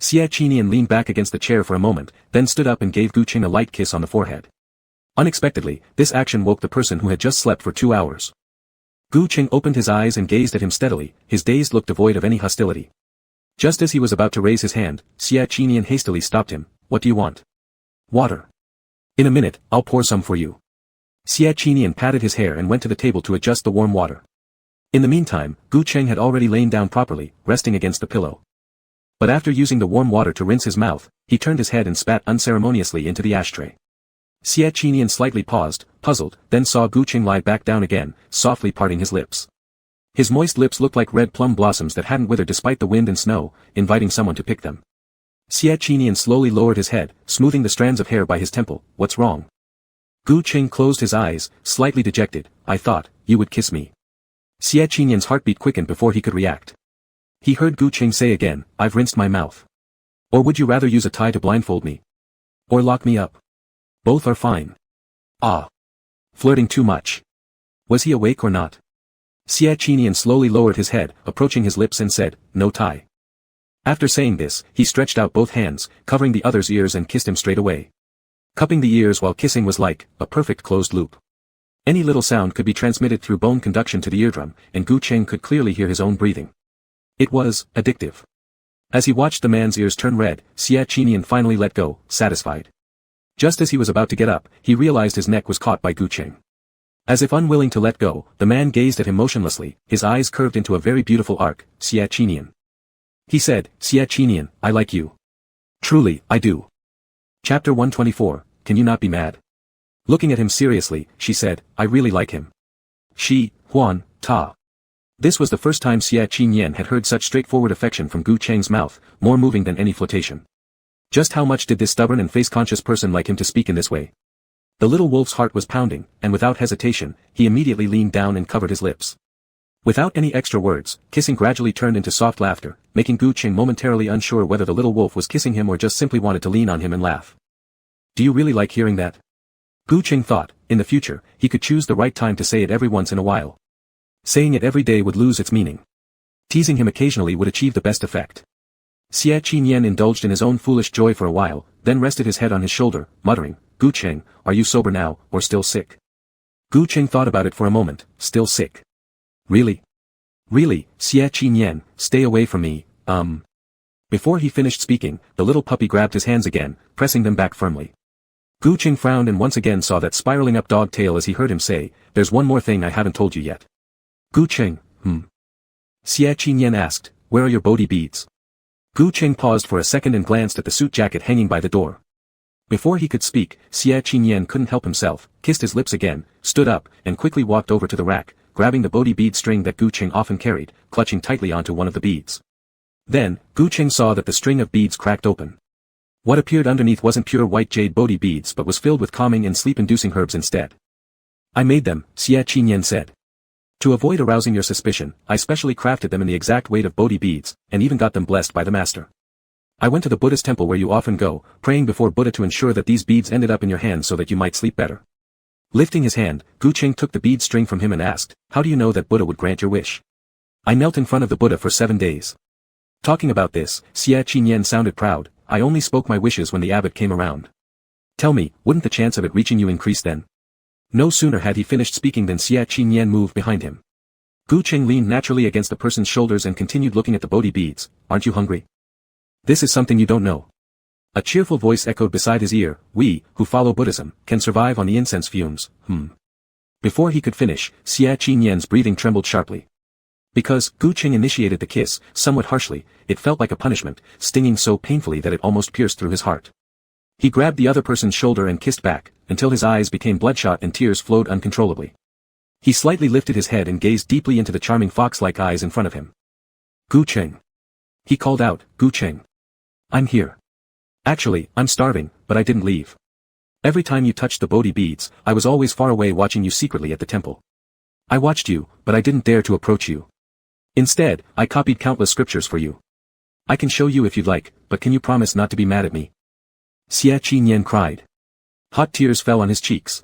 Xie Qinyan leaned back against the chair for a moment, then stood up and gave Gu Cheng a light kiss on the forehead. Unexpectedly, this action woke the person who had just slept for 2 hours. Gu Cheng opened his eyes and gazed at him steadily, his dazed look devoid of any hostility. Just as he was about to raise his hand, Xie Qinyan hastily stopped him. "What do you want?" "Water." "In a minute, I'll pour some for you." Xie Qinyan patted his hair and went to the table to adjust the warm water. In the meantime, Gu Cheng had already lain down properly, resting against the pillow. But after using the warm water to rinse his mouth, he turned his head and spat unceremoniously into the ashtray. Xie Qinyan slightly paused, puzzled, then saw Gu Cheng lie back down again, softly parting his lips. His moist lips looked like red plum blossoms that hadn't withered despite the wind and snow, inviting someone to pick them. Xie Qinyan slowly lowered his head, smoothing the strands of hair by his temple. "What's wrong?" Gu Cheng closed his eyes, slightly dejected. "I thought, you would kiss me." Xie Qinyan's heartbeat quickened before he could react. He heard Gu Cheng say again, "I've rinsed my mouth. Or would you rather use a tie to blindfold me? Or lock me up? Both are fine." Ah. Flirting too much. Was he awake or not? Xie Qinyan slowly lowered his head, approaching his lips and said, "No tie." After saying this, he stretched out both hands, covering the other's ears and kissed him straight away. Cupping the ears while kissing was like a perfect closed loop. Any little sound could be transmitted through bone conduction to the eardrum, and Gu Cheng could clearly hear his own breathing. It was addictive. As he watched the man's ears turn red, Xie Qinyan finally let go, satisfied. Just as he was about to get up, he realized his neck was caught by Gu Cheng. As if unwilling to let go, the man gazed at him motionlessly, his eyes curved into a very beautiful arc. "Xie Qinyan. He said, Xie Qinian, I like you. Truly, I do. Chapter 124, Can you not be mad? Looking at him seriously, she said, I really like him. Shi, Huan, Ta. This was the first time Xie Qinian had heard such straightforward affection from Gu Cheng's mouth, more moving than any flirtation. Just how much did this stubborn and face-conscious person like him to speak in this way? The little wolf's heart was pounding, and without hesitation, he immediately leaned down and covered his lips. Without any extra words, kissing gradually turned into soft laughter, making Gu Cheng momentarily unsure whether the little wolf was kissing him or just simply wanted to lean on him and laugh. Do you really like hearing that? Gu Cheng thought, in the future, he could choose the right time to say it every once in a while. Saying it every day would lose its meaning. Teasing him occasionally would achieve the best effect. Xie Qinian indulged in his own foolish joy for a while, then rested his head on his shoulder, muttering, Gu Cheng, are you sober now, or still sick? Gu Cheng thought about it for a moment, still sick. Really? Really, Xie Qinian, stay away from me, Before he finished speaking, the little puppy grabbed his hands again, pressing them back firmly. Gu Cheng frowned and once again saw that spiraling up dog tail as he heard him say, there's one more thing I haven't told you yet. Gu Cheng, Xie Qinian asked, where are your Bodhi beads? Gu Cheng paused for a second and glanced at the suit jacket hanging by the door. Before he could speak, Xie Qinian couldn't help himself, kissed his lips again, stood up, and quickly walked over to the rack, grabbing the Bodhi bead string that Gu Cheng often carried, clutching tightly onto one of the beads. Then, Gu Cheng saw that the string of beads cracked open. What appeared underneath wasn't pure white jade Bodhi beads but was filled with calming and sleep-inducing herbs instead. I made them, Xie Qinian said. To avoid arousing your suspicion, I specially crafted them in the exact weight of Bodhi beads, and even got them blessed by the master. I went to the Buddhist temple where you often go, praying before Buddha to ensure that these beads ended up in your hand so that you might sleep better. Lifting his hand, Gu Cheng took the bead string from him and asked, how do you know that Buddha would grant your wish? I knelt in front of the Buddha for 7 days. Talking about this, Xie Qinian sounded proud, I only spoke my wishes when the abbot came around. Tell me, wouldn't the chance of it reaching you increase then? No sooner had he finished speaking than Xie Qinian moved behind him. Gu Cheng leaned naturally against the person's shoulders and continued looking at the Bodhi beads, aren't you hungry? This is something you don't know. A cheerful voice echoed beside his ear, we, who follow Buddhism, can survive on the incense fumes, Before he could finish, Xie Qinian's breathing trembled sharply. Because Gu Cheng initiated the kiss, somewhat harshly, it felt like a punishment, stinging so painfully that it almost pierced through his heart. He grabbed the other person's shoulder and kissed back, until his eyes became bloodshot and tears flowed uncontrollably. He slightly lifted his head and gazed deeply into the charming fox-like eyes in front of him. Gu Cheng. He called out, Gu Cheng. I'm here. Actually, I'm starving, but I didn't leave. Every time you touched the Bodhi beads, I was always far away watching you secretly at the temple. I watched you, but I didn't dare to approach you. Instead, I copied countless scriptures for you. I can show you if you'd like, but can you promise not to be mad at me? Xie Qinian cried. Hot tears fell on his cheeks.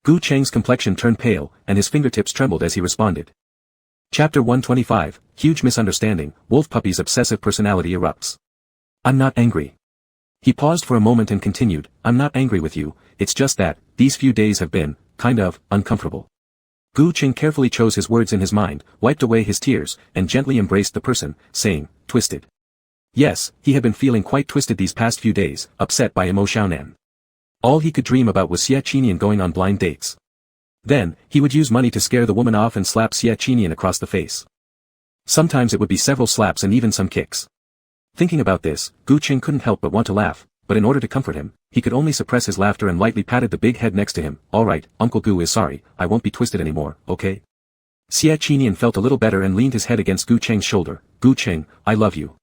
Gu Cheng's complexion turned pale, and his fingertips trembled as he responded. Chapter 125, Huge Misunderstanding, Wolf Puppy's Obsessive Personality Erupts. I'm not angry. He paused for a moment and continued, I'm not angry with you, it's just that, these few days have been, kind of, uncomfortable. Gu Cheng carefully chose his words in his mind, wiped away his tears, and gently embraced the person, saying, twisted. Yes, he had been feeling quite twisted these past few days, upset by Mo Xiaonan. All he could dream about was Xie Qinian going on blind dates. Then, he would use money to scare the woman off and slap Xie Qinian across the face. Sometimes it would be several slaps and even some kicks. Thinking about this, Gu Cheng couldn't help but want to laugh, but in order to comfort him, he could only suppress his laughter and lightly patted the big head next to him. Alright, Uncle Gu is sorry, I won't be twisted anymore, okay? Xie Qinian felt a little better and leaned his head against Gu Cheng's shoulder. Gu Cheng, I love you.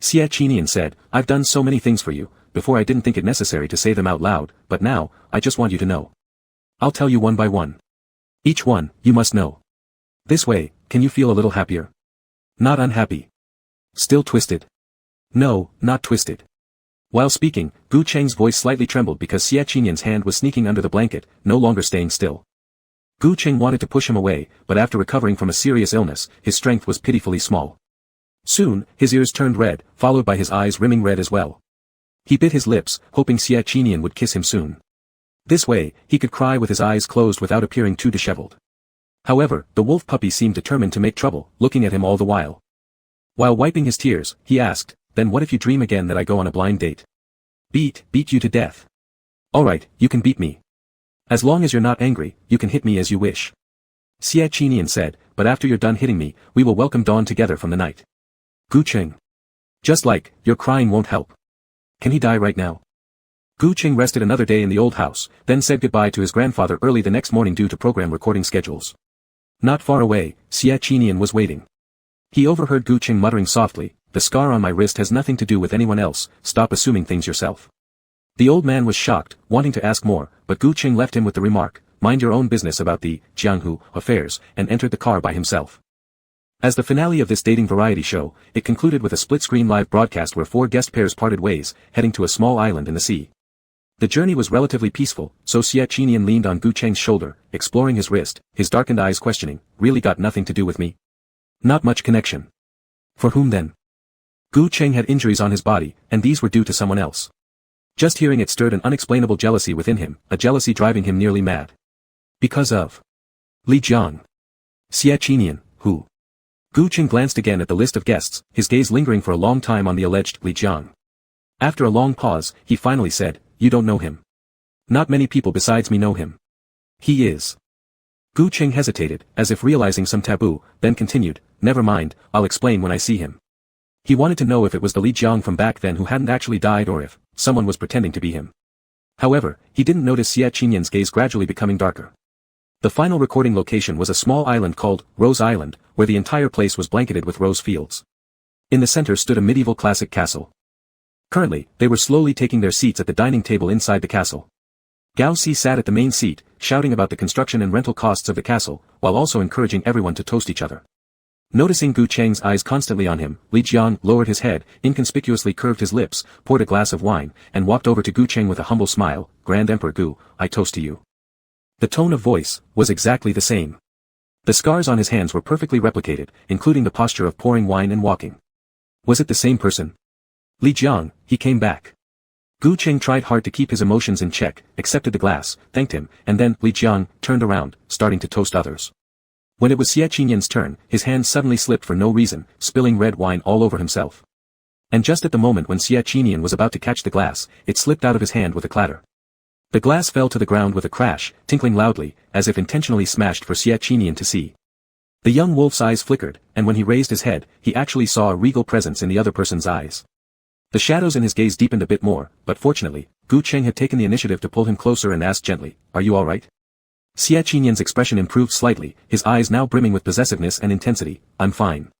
Xie Qinian said, I've done so many things for you, before I didn't think it necessary to say them out loud, but now, I just want you to know. I'll tell you one by one. Each one, you must know. This way, can you feel a little happier? Not unhappy. Still twisted? No, not twisted. While speaking, Gu Cheng's voice slightly trembled because Xie Qinian's hand was sneaking under the blanket, no longer staying still. Gu Cheng wanted to push him away, but after recovering from a serious illness, his strength was pitifully small. Soon, his ears turned red, followed by his eyes rimming red as well. He bit his lips, hoping Xie Qinian would kiss him soon. This way, he could cry with his eyes closed without appearing too disheveled. However, the wolf puppy seemed determined to make trouble, looking at him all the while. While wiping his tears, he asked, then what if you dream again that I go on a blind date? Beat you to death. Alright, you can beat me. As long as you're not angry, you can hit me as you wish. Xie Qinian said, but after you're done hitting me, we will welcome dawn together from the night. Gu Cheng. Just like, your crying won't help. Can he die right now? Gu Qing rested another day in the old house, then said goodbye to his grandfather early the next morning due to program recording schedules. Not far away, Xie Qinian was waiting. He overheard Gu Qing muttering softly, "The scar on my wrist has nothing to do with anyone else, stop assuming things yourself." The old man was shocked, wanting to ask more, but Gu Qing left him with the remark, "Mind your own business about the Jianghu affairs," and entered the car by himself. As the finale of this dating variety show, it concluded with a split-screen live broadcast where 4 guest pairs parted ways, heading to a small island in the sea. The journey was relatively peaceful, so Xie Qinian leaned on Gu Cheng's shoulder, exploring his wrist, his darkened eyes questioning, "Really got nothing to do with me?" Not much connection. For whom then? Gu Cheng had injuries on his body, and these were due to someone else. Just hearing it stirred an unexplainable jealousy within him, a jealousy driving him nearly mad. Because of Li Jiang. Xie Qinian, who? Gu Cheng glanced again at the list of guests, his gaze lingering for a long time on the alleged Li Jiang. After a long pause, he finally said, "You don't know him." "Not many people besides me know him." "He is." Gu Cheng hesitated, as if realizing some taboo, then continued, "Never mind, I'll explain when I see him." He wanted to know if it was the Li Jiang from back then who hadn't actually died or if someone was pretending to be him. However, he didn't notice Xie Qinian's gaze gradually becoming darker. The final recording location was a small island called Rose Island, where the entire place was blanketed with rose fields. In the center stood a medieval classic castle. Currently, they were slowly taking their seats at the dining table inside the castle. Gao Si sat at the main seat, shouting about the construction and rental costs of the castle, while also encouraging everyone to toast each other. Noticing Gu Cheng's eyes constantly on him, Li Jiang lowered his head, inconspicuously curved his lips, poured a glass of wine, and walked over to Gu Cheng with a humble smile, "Grand Emperor Gu, I toast to you." The tone of voice was exactly the same. The scars on his hands were perfectly replicated, including the posture of pouring wine and walking. Was it the same person? Li Jiang, he came back. Gu Cheng tried hard to keep his emotions in check, accepted the glass, thanked him, and then Li Jiang turned around, starting to toast others. When it was Xie Qinian's turn, his hand suddenly slipped for no reason, spilling red wine all over himself. And just at the moment when Xie Qinian was about to catch the glass, it slipped out of his hand with a clatter. The glass fell to the ground with a crash, tinkling loudly, as if intentionally smashed for Xie Qinian to see. The young wolf's eyes flickered, and when he raised his head, he actually saw a regal presence in the other person's eyes. The shadows in his gaze deepened a bit more, but fortunately, Gu Cheng had taken the initiative to pull him closer and asked gently, "Are you alright?" Xie Qinian's expression improved slightly, his eyes now brimming with possessiveness and intensity. "I'm fine."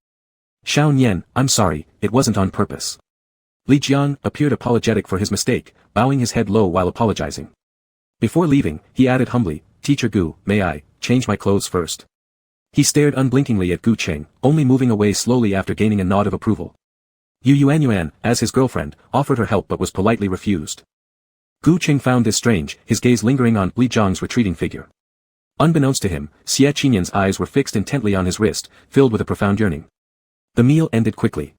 "Xiao Nian, I'm sorry, it wasn't on purpose." Li Jiang appeared apologetic for his mistake, bowing his head low while apologizing. Before leaving, he added humbly, "Teacher Gu, may I change my clothes first?" He stared unblinkingly at Gu Cheng, only moving away slowly after gaining a nod of approval. Yu Yuanyuan, as his girlfriend, offered her help but was politely refused. Gu Cheng found this strange, his gaze lingering on Li Jiang's retreating figure. Unbeknownst to him, Xie Qinian's eyes were fixed intently on his wrist, filled with a profound yearning. The meal ended quickly.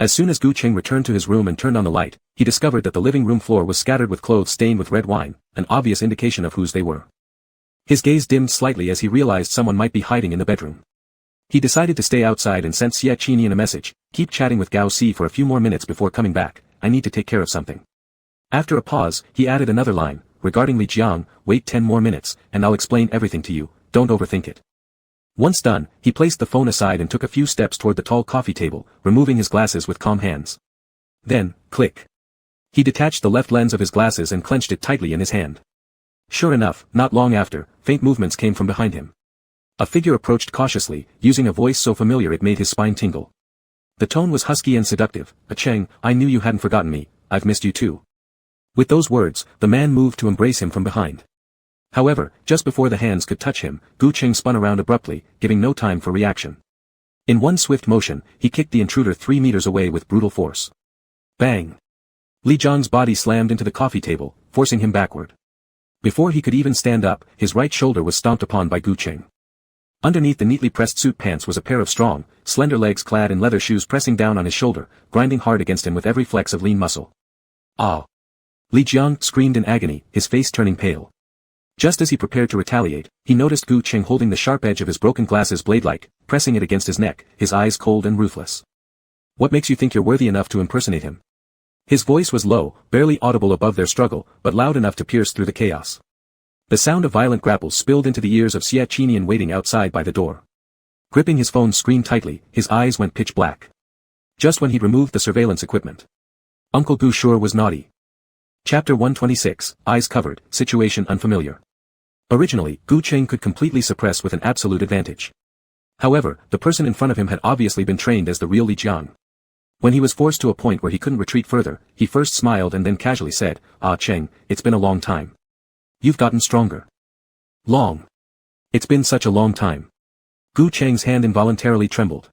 As soon as Gu Cheng returned to his room and turned on the light, he discovered that the living room floor was scattered with clothes stained with red wine, an obvious indication of whose they were. His gaze dimmed slightly as he realized someone might be hiding in the bedroom. He decided to stay outside and sent Xie Qinian a message, "Keep chatting with Gao Si for a few more minutes before coming back, I need to take care of something." After a pause, he added another line, "Regarding Li Jiang, wait 10 more minutes, and I'll explain everything to you, don't overthink it." Once done, he placed the phone aside and took a few steps toward the tall coffee table, removing his glasses with calm hands. Then, click. He detached the left lens of his glasses and clenched it tightly in his hand. Sure enough, not long after, faint movements came from behind him. A figure approached cautiously, using a voice so familiar it made his spine tingle. The tone was husky and seductive. "Cheng, I knew you hadn't forgotten me, I've missed you too." With those words, the man moved to embrace him from behind. However, just before the hands could touch him, Gu Cheng spun around abruptly, giving no time for reaction. In one swift motion, he kicked the intruder 3 meters away with brutal force. Bang! Li Jiang's body slammed into the coffee table, forcing him backward. Before he could even stand up, his right shoulder was stomped upon by Gu Cheng. Underneath the neatly pressed suit pants was a pair of strong, slender legs clad in leather shoes pressing down on his shoulder, grinding hard against him with every flex of lean muscle. "Ah!" Li Jiang screamed in agony, his face turning pale. Just as he prepared to retaliate, he noticed Gu Cheng holding the sharp edge of his broken glasses blade-like, pressing it against his neck, his eyes cold and ruthless. "What makes you think you're worthy enough to impersonate him?" His voice was low, barely audible above their struggle, but loud enough to pierce through the chaos. The sound of violent grapples spilled into the ears of Xie Qinian waiting outside by the door. Gripping his phone screen tightly, his eyes went pitch black. Just when he'd removed the surveillance equipment. Uncle Gu sure was naughty. Chapter 126, Eyes Covered, Situation Unfamiliar. Originally, Gu Cheng could completely suppress with an absolute advantage. However, the person in front of him had obviously been trained as the real Li Jiang. When he was forced to a point where he couldn't retreat further, he first smiled and then casually said, "Ah Cheng, it's been a long time. You've gotten stronger." Long. It's been such a long time. Gu Cheng's hand involuntarily trembled.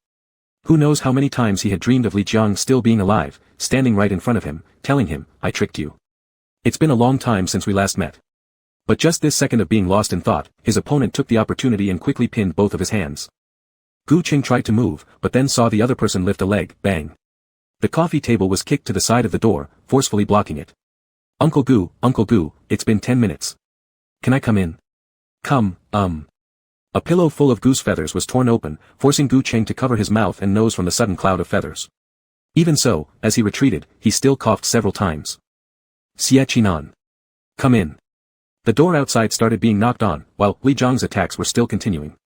Who knows how many times he had dreamed of Li Jiang still being alive, standing right in front of him, telling him, "I tricked you. It's been a long time since we last met." But just this second of being lost in thought, his opponent took the opportunity and quickly pinned both of his hands. Gu Cheng tried to move, but then saw the other person lift a leg, bang. The coffee table was kicked to the side of the door, forcefully blocking it. Uncle Gu, it's been 10 minutes. Can I come in?" "Come, A pillow full of goose feathers was torn open, forcing Gu Cheng to cover his mouth and nose from the sudden cloud of feathers. Even so, as he retreated, he still coughed several times. "Xie Qinan. Come in." The door outside started being knocked on, while Li Jiang's attacks were still continuing.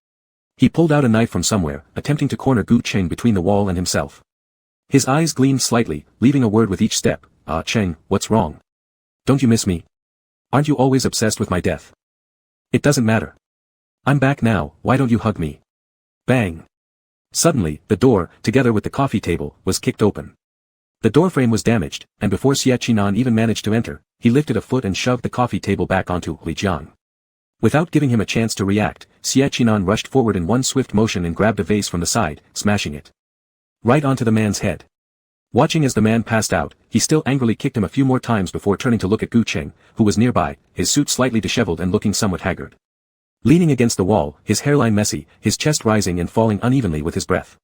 He pulled out a knife from somewhere, attempting to corner Gu Cheng between the wall and himself. His eyes gleamed slightly, leaving a word with each step. "Ah Cheng, what's wrong? Don't you miss me? Aren't you always obsessed with my death?" "It doesn't matter. I'm back now, why don't you hug me?" Bang. Suddenly, the door, together with the coffee table, was kicked open. The doorframe was damaged, and before Xie Qinan even managed to enter, he lifted a foot and shoved the coffee table back onto Li Jiang. Without giving him a chance to react, Xie Qinan rushed forward in one swift motion and grabbed a vase from the side, smashing it right onto the man's head. Watching as the man passed out, he still angrily kicked him a few more times before turning to look at Gu Cheng, who was nearby, his suit slightly disheveled and looking somewhat haggard. Leaning against the wall, his hairline messy, his chest rising and falling unevenly with his breath.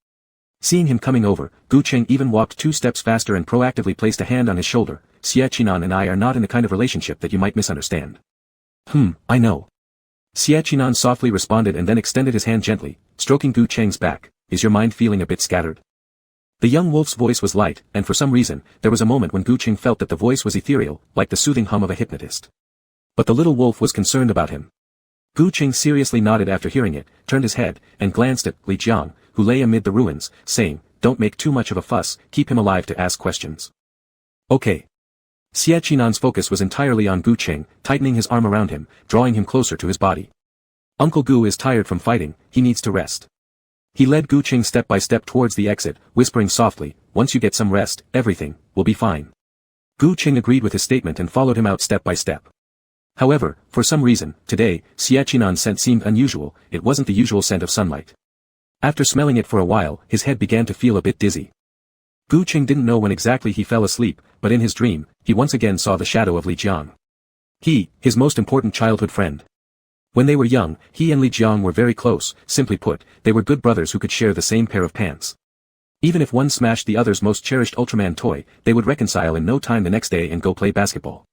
Seeing him coming over, Gu Cheng even walked 2 steps faster and proactively placed a hand on his shoulder. "Xie Qinan and I are not in the kind of relationship that you might misunderstand." I know." Xie Qinan softly responded and then extended his hand gently, stroking Gu Cheng's back. "Is your mind feeling a bit scattered?" The young wolf's voice was light, and for some reason, there was a moment when Gu Cheng felt that the voice was ethereal, like the soothing hum of a hypnotist. But the little wolf was concerned about him. Gu Cheng seriously nodded after hearing it, turned his head, and glanced at Li Jiang, who lay amid the ruins, saying, "Don't make too much of a fuss, keep him alive to ask questions." "Okay." Xie Qinan's focus was entirely on Gu Cheng, tightening his arm around him, drawing him closer to his body. "Uncle Gu is tired from fighting, he needs to rest." He led Gu Cheng step by step towards the exit, whispering softly, "Once you get some rest, everything will be fine." Gu Cheng agreed with his statement and followed him out step by step. However, for some reason, today, Xie Qinan's scent seemed unusual. It wasn't the usual scent of sunlight. After smelling it for a while, his head began to feel a bit dizzy. Gu Cheng didn't know when exactly he fell asleep, but in his dream, he once again saw the shadow of Li Jiang. He, his most important childhood friend. When they were young, he and Li Jiang were very close. Simply put, they were good brothers who could share the same pair of pants. Even if one smashed the other's most cherished Ultraman toy, they would reconcile in no time the next day and go play basketball.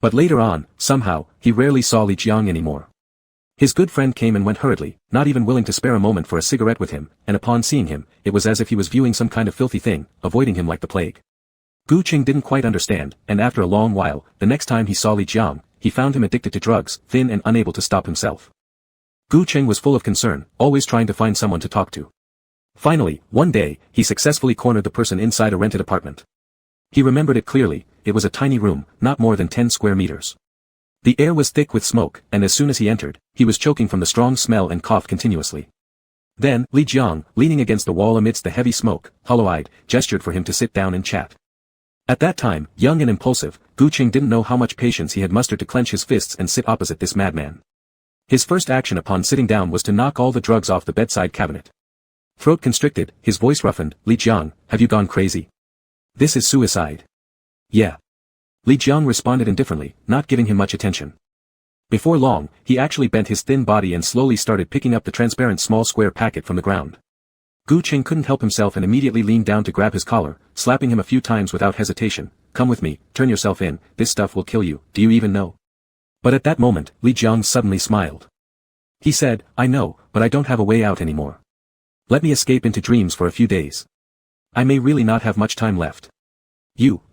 But later on, somehow, he rarely saw Li Jiang anymore. His good friend came and went hurriedly, not even willing to spare a moment for a cigarette with him, and upon seeing him, it was as if he was viewing some kind of filthy thing, avoiding him like the plague. Gu Cheng didn't quite understand, and after a long while, the next time he saw Li Jiang, he found him addicted to drugs, thin and unable to stop himself. Gu Cheng was full of concern, always trying to find someone to talk to. Finally, one day, he successfully cornered the person inside a rented apartment. He remembered it clearly. It was a tiny room, not more than 10 square meters. The air was thick with smoke, and as soon as he entered, he was choking from the strong smell and coughed continuously. Then, Li Jiang, leaning against the wall amidst the heavy smoke, hollow-eyed, gestured for him to sit down and chat. At that time, young and impulsive, Gu Cheng didn't know how much patience he had mustered to clench his fists and sit opposite this madman. His first action upon sitting down was to knock all the drugs off the bedside cabinet. Throat constricted, his voice roughened, "Li Jiang, have you gone crazy? This is suicide." "Yeah." Li Jiang responded indifferently, not giving him much attention. Before long, he actually bent his thin body and slowly started picking up the transparent small square packet from the ground. Gu Cheng couldn't help himself and immediately leaned down to grab his collar, slapping him a few times without hesitation. "Come with me, turn yourself in, this stuff will kill you, do you even know?" But at that moment, Li Jiang suddenly smiled. He said, "I know, but I don't have a way out anymore. Let me escape into dreams for a few days. I may really not have much time left."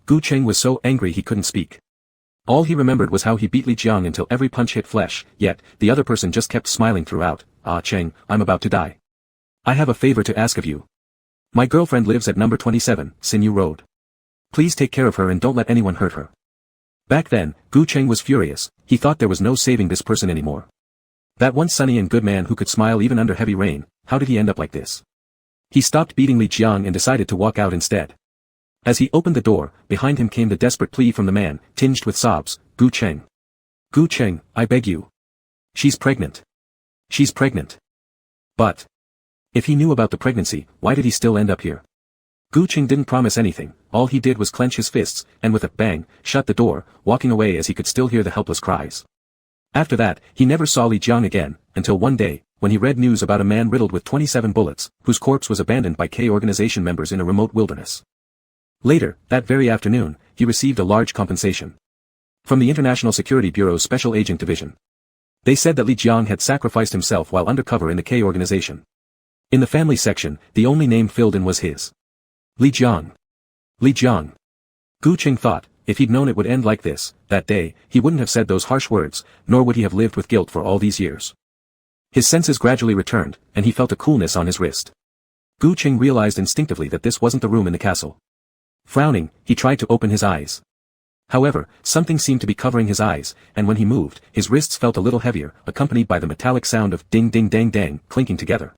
Gu Cheng was so angry he couldn't speak. All he remembered was how he beat Li Jiang until every punch hit flesh, yet, the other person just kept smiling throughout. "Ah Cheng, I'm about to die. I have a favor to ask of you." My girlfriend lives at number 27, Sinew Road. Please take care of her and don't let anyone hurt her. Back then, Gu Cheng was furious. He thought there was no saving this person anymore. That once sunny and good man who could smile even under heavy rain, how did he end up like this? He stopped beating Li Jiang and decided to walk out instead. As he opened the door, behind him came the desperate plea from the man, tinged with sobs, Gu Cheng. Gu Cheng, I beg you. She's pregnant. She's pregnant. But if he knew about the pregnancy, why did he still end up here? Gu Cheng didn't promise anything, all he did was clench his fists, and with a bang, shut the door, walking away as he could still hear the helpless cries. After that, he never saw Li Jiang again, until one day, when he read news about a man riddled with 27 bullets, whose corpse was abandoned by K organization members in a remote wilderness. Later, that very afternoon, he received a large compensation from the International Security Bureau's Special Agent Division. They said that Li Jiang had sacrificed himself while undercover in the K organization. In the family section, the only name filled in was his. Li Jiang. Li Jiang. Gu Cheng thought, if he'd known it would end like this, that day, he wouldn't have said those harsh words, nor would he have lived with guilt for all these years. His senses gradually returned, and he felt a coolness on his wrist. Gu Cheng realized instinctively that this wasn't the room in the castle. Frowning, he tried to open his eyes. However, something seemed to be covering his eyes, and when he moved, his wrists felt a little heavier, accompanied by the metallic sound of ding ding dang dang, clinking together.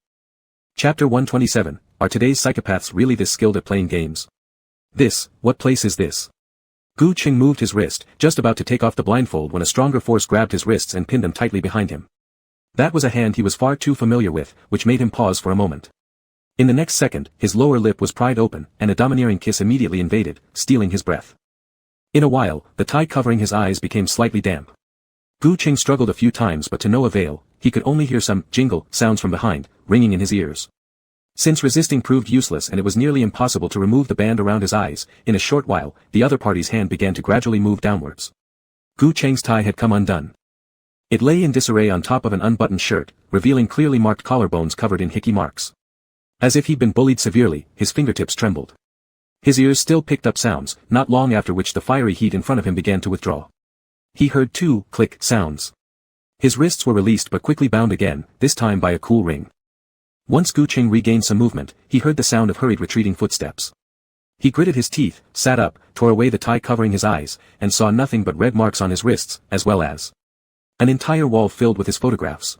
Chapter 127, Are today's psychopaths really this skilled at playing games? What place is this? Gu Cheng moved his wrist, just about to take off the blindfold when a stronger force grabbed his wrists and pinned them tightly behind him. That was a hand he was far too familiar with, which made him pause for a moment. In the next second, his lower lip was pried open, and a domineering kiss immediately invaded, stealing his breath. In a while, the tie covering his eyes became slightly damp. Gu Cheng struggled a few times but to no avail, he could only hear some jingle sounds from behind, ringing in his ears. Since resisting proved useless and it was nearly impossible to remove the band around his eyes, in a short while, the other party's hand began to gradually move downwards. Gu Cheng's tie had come undone. It lay in disarray on top of an unbuttoned shirt, revealing clearly marked collarbones covered in hickey marks. As if he'd been bullied severely, his fingertips trembled. His ears still picked up sounds, not long after which the fiery heat in front of him began to withdraw. He heard 2 click sounds. His wrists were released but quickly bound again, this time by a cool ring. Once Gu Cheng regained some movement, he heard the sound of hurried retreating footsteps. He gritted his teeth, sat up, tore away the tie covering his eyes, and saw nothing but red marks on his wrists, as well as an entire wall filled with his photographs.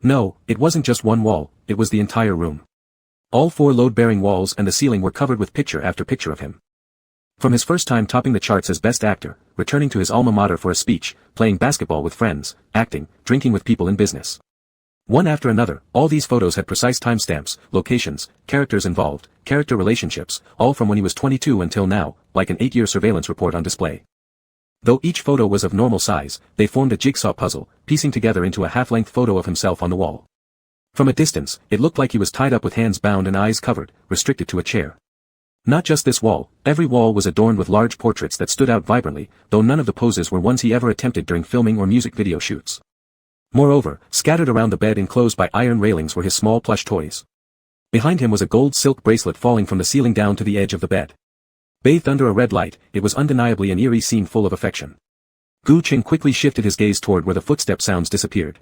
No, it wasn't just one wall, it was the entire room. All 4 load-bearing walls and the ceiling were covered with picture after picture of him. From his first time topping the charts as best actor, returning to his alma mater for a speech, playing basketball with friends, acting, drinking with people in business. One after another, all these photos had precise timestamps, locations, characters involved, character relationships, all from when he was 22 until now, like an 8-year surveillance report on display. Though each photo was of normal size, they formed a jigsaw puzzle, piecing together into a half-length photo of himself on the wall. From a distance, it looked like he was tied up with hands bound and eyes covered, restricted to a chair. Not just this wall, every wall was adorned with large portraits that stood out vibrantly, though none of the poses were ones he ever attempted during filming or music video shoots. Moreover, scattered around the bed enclosed by iron railings were his small plush toys. Behind him was a gold silk bracelet falling from the ceiling down to the edge of the bed. Bathed under a red light, it was undeniably an eerie scene full of affection. Gu Cheng quickly shifted his gaze toward where the footstep sounds disappeared.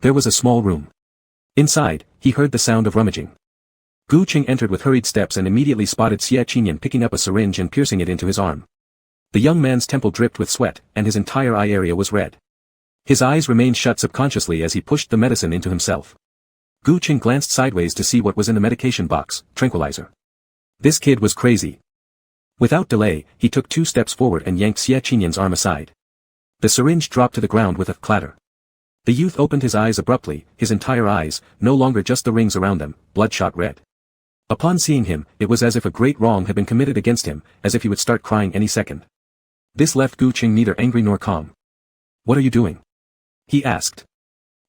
There was a small room. Inside, he heard the sound of rummaging. Gu Cheng entered with hurried steps and immediately spotted Xie Qinyan picking up a syringe and piercing it into his arm. The young man's temple dripped with sweat, and his entire eye area was red. His eyes remained shut subconsciously as he pushed the medicine into himself. Gu Cheng glanced sideways to see what was in the medication box, tranquilizer. This kid was crazy. Without delay, he took 2 steps forward and yanked Xie Qinyan's arm aside. The syringe dropped to the ground with a clatter. The youth opened his eyes abruptly, his entire eyes, no longer just the rings around them, bloodshot red. Upon seeing him, it was as if a great wrong had been committed against him, as if he would start crying any second. This left Gu Cheng neither angry nor calm. "What are you doing?" he asked.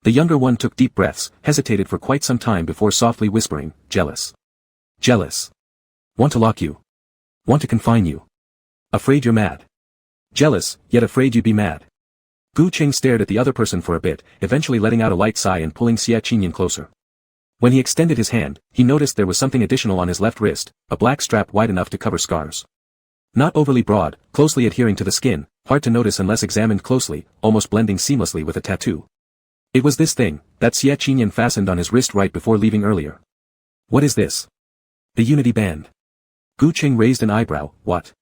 The younger one took deep breaths, hesitated for quite some time before softly whispering, "Jealous. Jealous. Want to lock you. Want to confine you. Afraid you're mad. Jealous, yet afraid you'd be mad." Gu Cheng stared at the other person for a bit, eventually letting out a light sigh and pulling Xie Qinyan closer. When he extended his hand, he noticed there was something additional on his left wrist, a black strap wide enough to cover scars. Not overly broad, closely adhering to the skin, hard to notice unless examined closely, almost blending seamlessly with a tattoo. It was this thing, that Xie Qinyan fastened on his wrist right before leaving earlier. "What is this?" The Unity Band. Gu Qing raised an eyebrow. What?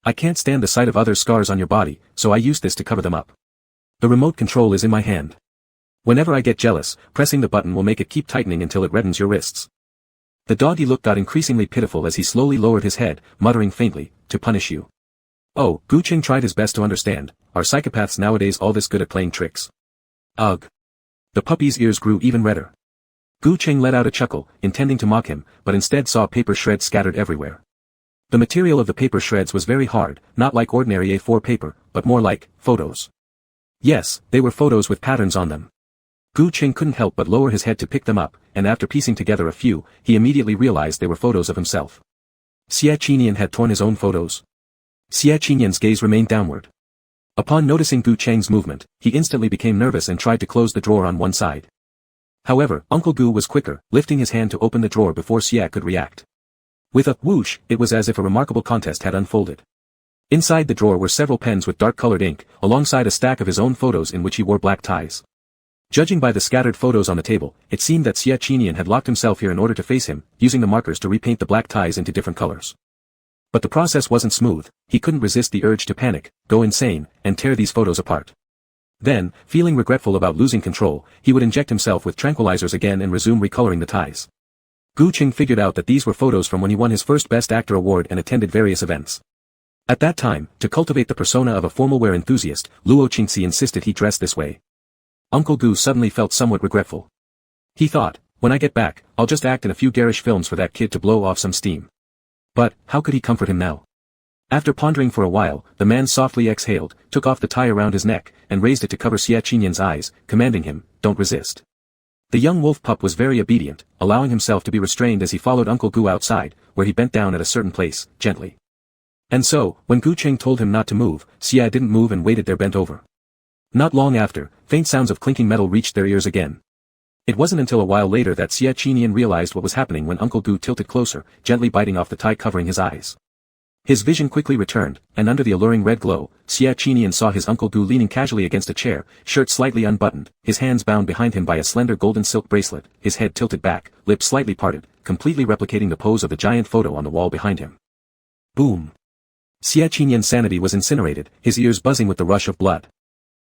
I can't stand the sight of other scars on your body, so I use this to cover them up. The remote control is in my hand. Whenever I get jealous, pressing the button will make it keep tightening until it reddens your wrists. The doggy look got increasingly pitiful as he slowly lowered his head, muttering faintly, to punish you. Oh, Gu Qing tried his best to understand. Are psychopaths nowadays all this good at playing tricks? Ugh. The puppy's ears grew even redder. Gu Qing let out a chuckle, intending to mock him, but instead saw paper shreds scattered everywhere. The material of the paper shreds was very hard, not like ordinary A4 paper, but more like photos. Yes, they were photos with patterns on them. Gu Qing couldn't help but lower his head to pick them up, and after piecing together a few, he immediately realized they were photos of himself. Xie Qinyan had torn his own photos. Xie Qinyan's gaze remained downward. Upon noticing Gu Cheng's movement, he instantly became nervous and tried to close the drawer on one side. However, Uncle Gu was quicker, lifting his hand to open the drawer before Xie could react. With a whoosh, it was as if a remarkable contest had unfolded. Inside the drawer were several pens with dark-colored ink, alongside a stack of his own photos in which he wore black ties. Judging by the scattered photos on the table, it seemed that Xie Qinyan had locked himself here in order to face him, using the markers to repaint the black ties into different colors. But the process wasn't smooth. He couldn't resist the urge to panic, go insane, and tear these photos apart. Then, feeling regretful about losing control, he would inject himself with tranquilizers again and resume recoloring the ties. Gu Qing figured out that these were photos from when he won his first Best Actor award and attended various events. At that time, to cultivate the persona of a formal wear enthusiast, Luo Qingxi insisted he dress this way. Uncle Gu suddenly felt somewhat regretful. He thought, when I get back, I'll just act in a few garish films for that kid to blow off some steam. But, how could he comfort him now? After pondering for a while, the man softly exhaled, took off the tie around his neck, and raised it to cover Xie Qinyan's eyes, commanding him, don't resist. The young wolf pup was very obedient, allowing himself to be restrained as he followed Uncle Gu outside, where he bent down at a certain place, gently. And so, when Gu Qing told him not to move, Xie didn't move and waited there bent over. Not long after, faint sounds of clinking metal reached their ears again. It wasn't until a while later that Xie Qinyan realized what was happening when Uncle Gu tilted closer, gently biting off the tie covering his eyes. His vision quickly returned, and under the alluring red glow, Xie Qinyan saw his Uncle Gu leaning casually against a chair, shirt slightly unbuttoned, his hands bound behind him by a slender golden silk bracelet, his head tilted back, lips slightly parted, completely replicating the pose of the giant photo on the wall behind him. Boom! Xie Qinyan's sanity was incinerated, his ears buzzing with the rush of blood.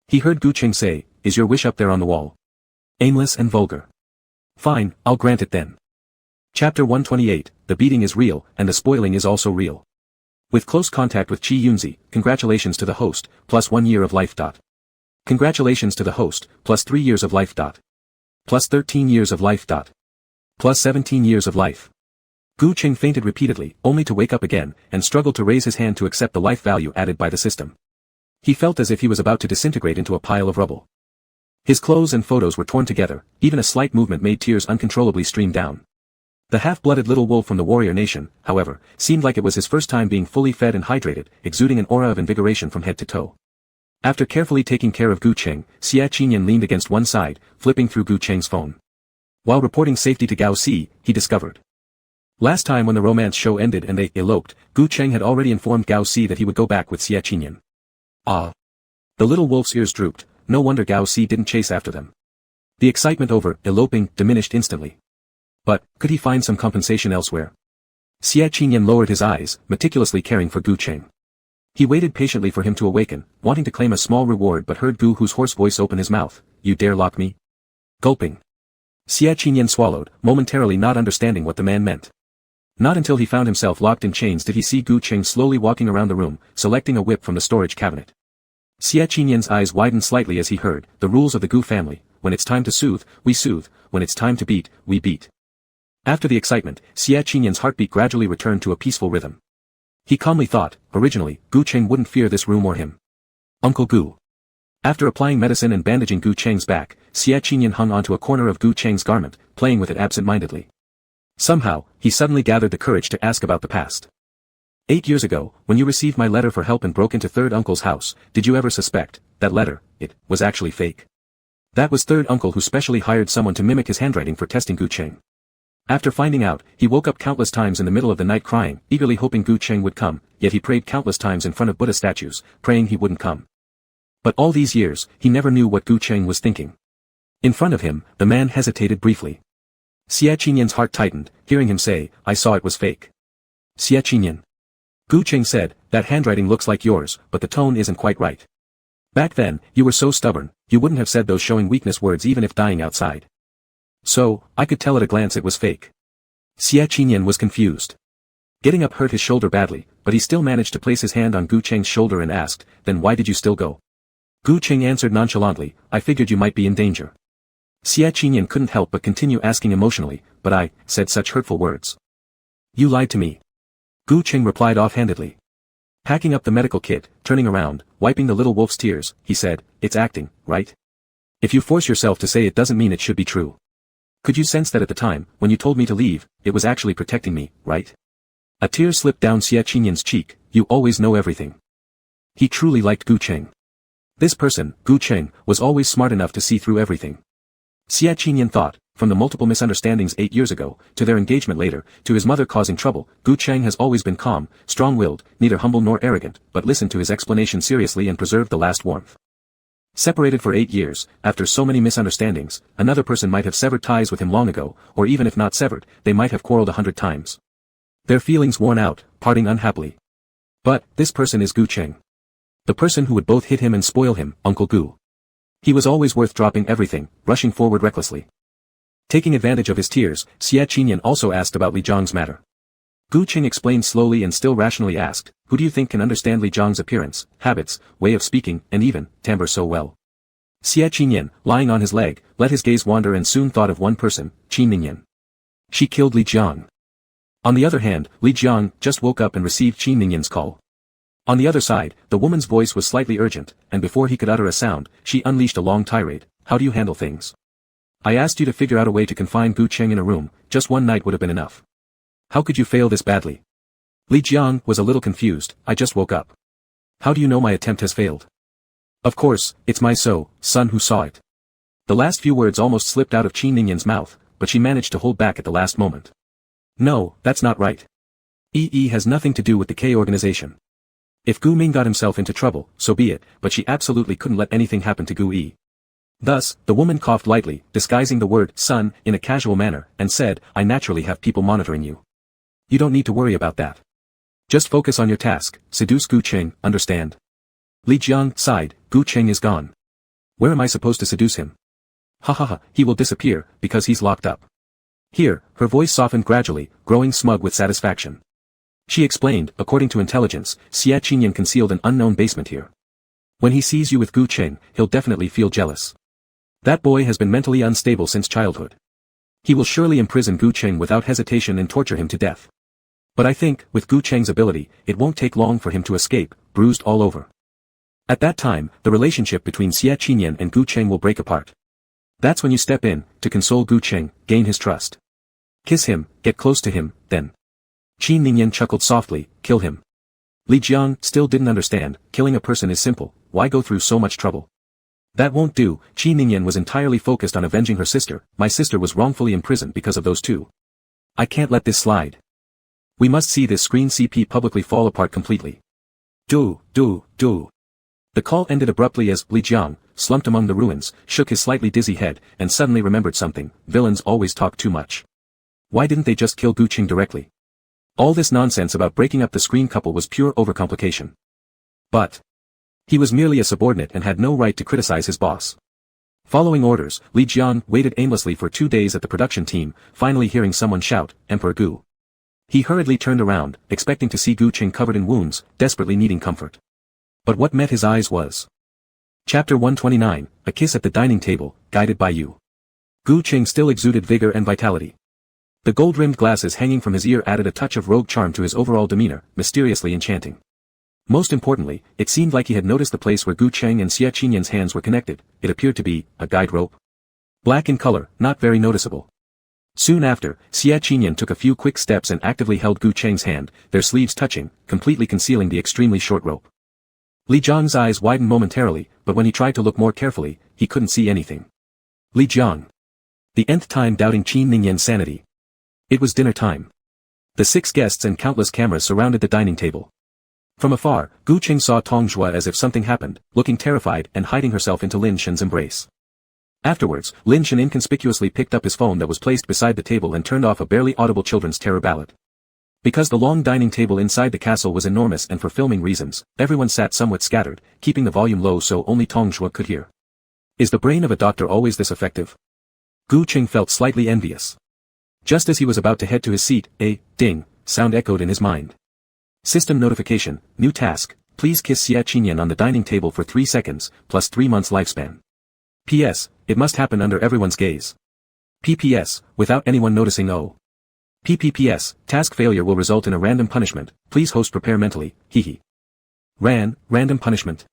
He heard Gu Qing say, is your wish up there on the wall? Aimless and vulgar. Fine, I'll grant it then. Chapter 128, the beating is real, and the spoiling is also real. With close contact with Qi Yunzi, congratulations to the host, plus 1 year of life. Congratulations to the host, plus 3 years of life. Plus 13 years of life. Plus 17 years of life. Gu Qing fainted repeatedly, only to wake up again, and struggled to raise his hand to accept the life value added by the system. He felt as if he was about to disintegrate into a pile of rubble. His clothes and photos were torn together, even a slight movement made tears uncontrollably stream down. The half-blooded little wolf from the warrior nation, however, seemed like it was his first time being fully fed and hydrated, exuding an aura of invigoration from head to toe. After carefully taking care of Gu Qing, Xie Qinyan leaned against one side, flipping through Gu Qing's phone. While reporting safety to Gao Si, he discovered. Last time when the romance show ended and they eloped, Gu Qing had already informed Gao Si that he would go back with Xie Qinyan. Ah! The little wolf's ears drooped, no wonder Gao Si didn't chase after them. The excitement over eloping diminished instantly. But, could he find some compensation elsewhere? Xie Qinyan lowered his eyes, meticulously caring for Gu Qing. He waited patiently for him to awaken, wanting to claim a small reward but heard Gu Hu's hoarse voice open his mouth, you dare lock me? Gulping. Xie Qinyan swallowed, momentarily not understanding what the man meant. Not until he found himself locked in chains did he see Gu Qing slowly walking around the room, selecting a whip from the storage cabinet. Xie Qinyan's eyes widened slightly as he heard, the rules of the Gu family, when it's time to soothe, we soothe, when it's time to beat, we beat. After the excitement, Xie Qinyan's heartbeat gradually returned to a peaceful rhythm. He calmly thought, originally, Gu Qing wouldn't fear this room or him. Uncle Gu. After applying medicine and bandaging Gu Cheng's back, Xie Qinyan hung onto a corner of Gu Cheng's garment, playing with it absent-mindedly. Somehow, he suddenly gathered the courage to ask about the past. 8 years ago, when you received my letter for help and broke into Third Uncle's house, did you ever suspect that letter, it was actually fake? That was Third Uncle who specially hired someone to mimic his handwriting for testing Gu Qing. After finding out, he woke up countless times in the middle of the night crying, eagerly hoping Gu Qing would come, yet he prayed countless times in front of Buddha statues, praying he wouldn't come. But all these years, he never knew what Gu Qing was thinking. In front of him, the man hesitated briefly. Xie Qinyan's heart tightened, hearing him say, I saw it was fake. Xie Qinyan. Gu Qing said, that handwriting looks like yours, but the tone isn't quite right. Back then, you were so stubborn, you wouldn't have said those showing weakness words even if dying outside. So, I could tell at a glance it was fake. Xie Qinyan was confused. Getting up hurt his shoulder badly, but he still managed to place his hand on Gu Qing's shoulder and asked, then why did you still go? Gu Qing answered nonchalantly, I figured you might be in danger. Xie Qinyan couldn't help but continue asking emotionally, but I said such hurtful words. You lied to me. Gu Qing replied offhandedly. Packing up the medical kit, turning around, wiping the little wolf's tears, he said, it's acting, right? If you force yourself to say it doesn't mean it should be true. Could you sense that at the time, when you told me to leave, it was actually protecting me, right? A tear slipped down Xie Qinyan's cheek, you always know everything. He truly liked Gu Qing. This person, Gu Qing, was always smart enough to see through everything. Xie Qinyan thought, from the multiple misunderstandings 8 years ago, to their engagement later, to his mother causing trouble, Gu Qing has always been calm, strong-willed, neither humble nor arrogant, but listened to his explanation seriously and preserved the last warmth. Separated for 8 years, after so many misunderstandings, another person might have severed ties with him long ago, or even if not severed, they might have quarreled 100 times. Their feelings worn out, parting unhappily. But, this person is Gu Qing. The person who would both hit him and spoil him, Uncle Gu. He was always worth dropping everything, rushing forward recklessly. Taking advantage of his tears, Xie Qinyan also asked about Li Zhang's matter. Gu Qing explained slowly and still rationally asked, who do you think can understand Li Zhang's appearance, habits, way of speaking, and even, timbre so well? Xie Qinyan, lying on his leg, let his gaze wander and soon thought of one person, Qin Ningyan. She killed Li Zhang. On the other hand, Li Zhang just woke up and received Qin Ningyan's call. On the other side, the woman's voice was slightly urgent, and before he could utter a sound, she unleashed a long tirade. How do you handle things? I asked you to figure out a way to confine Gu Qing in a room, just one night would have been enough. How could you fail this badly? Li Jiang was a little confused, I just woke up. How do you know my attempt has failed? Of course, it's my son who saw it. The last few words almost slipped out of Qin Ningyan's mouth, but she managed to hold back at the last moment. No, that's not right. EE has nothing to do with the K organization. If Gu Ming got himself into trouble, so be it, but she absolutely couldn't let anything happen to Gu Yi. Thus, the woman coughed lightly, disguising the word son in a casual manner, and said, I naturally have people monitoring you. You don't need to worry about that. Just focus on your task, seduce Gu Qing, understand? Li Jiang sighed, Gu Qing is gone. Where am I supposed to seduce him? Ha ha ha, he will disappear, because he's locked up. Here, her voice softened gradually, growing smug with satisfaction. She explained, according to intelligence, Xie Qinyan concealed an unknown basement here. When he sees you with Gu Qing, he'll definitely feel jealous. That boy has been mentally unstable since childhood. He will surely imprison Gu Qing without hesitation and torture him to death. But I think, with Gu Qing's ability, it won't take long for him to escape, bruised all over. At that time, the relationship between Xie Qinyan and Gu Qing will break apart. That's when you step in, to console Gu Qing, gain his trust. Kiss him, get close to him, then. Qin Ningyan chuckled softly, kill him. Li Jiang still didn't understand, killing a person is simple, why go through so much trouble? That won't do, Qin Ningyan was entirely focused on avenging her sister, my sister was wrongfully imprisoned because of those two. I can't let this slide. We must see this screen CP publicly fall apart completely. Do. The call ended abruptly as Li Jiang, slumped among the ruins, shook his slightly dizzy head, and suddenly remembered something, villains always talk too much. Why didn't they just kill Gu Qing directly? All this nonsense about breaking up the screen couple was pure overcomplication. But he was merely a subordinate and had no right to criticize his boss. Following orders, Li Jiang waited aimlessly for 2 days at the production team, finally hearing someone shout, Emperor Gu. He hurriedly turned around, expecting to see Gu Qing covered in wounds, desperately needing comfort. But what met his eyes was Chapter 129, A Kiss at the Dining Table, Guided by You. Gu Qing still exuded vigor and vitality. The gold-rimmed glasses hanging from his ear added a touch of rogue charm to his overall demeanor, mysteriously enchanting. Most importantly, it seemed like he had noticed the place where Gu Qing and Xie Qinyan's hands were connected. It appeared to be a guide rope. Black in color, not very noticeable. Soon after, Xie Qinyan took a few quick steps and actively held Gu Qing's hand, their sleeves touching, completely concealing the extremely short rope. Li Jiang's eyes widened momentarily, but when he tried to look more carefully, he couldn't see anything. Li Jiang. The nth time doubting Qin Ningyan's sanity. It was dinner time. The 6 guests and countless cameras surrounded the dining table. From afar, Gu Qing saw Tong Zhua as if something happened, looking terrified and hiding herself into Lin Shen's embrace. Afterwards, Lin Shan inconspicuously picked up his phone that was placed beside the table and turned off a barely audible children's terror ballad. Because the long dining table inside the castle was enormous and for filming reasons, everyone sat somewhat scattered, keeping the volume low so only Tong Shua could hear. Is the brain of a doctor always this effective? Gu Qing felt slightly envious. Just as he was about to head to his seat, a ding sound echoed in his mind. System notification, new task, please kiss Xia Qinyan on the dining table for 3 seconds, plus 3 months lifespan. P.S. It must happen under everyone's gaze. P.P.S. Without anyone noticing. Oh. P.P.P.S. Task failure will result in a random punishment, please host prepare mentally, hee. Random punishment.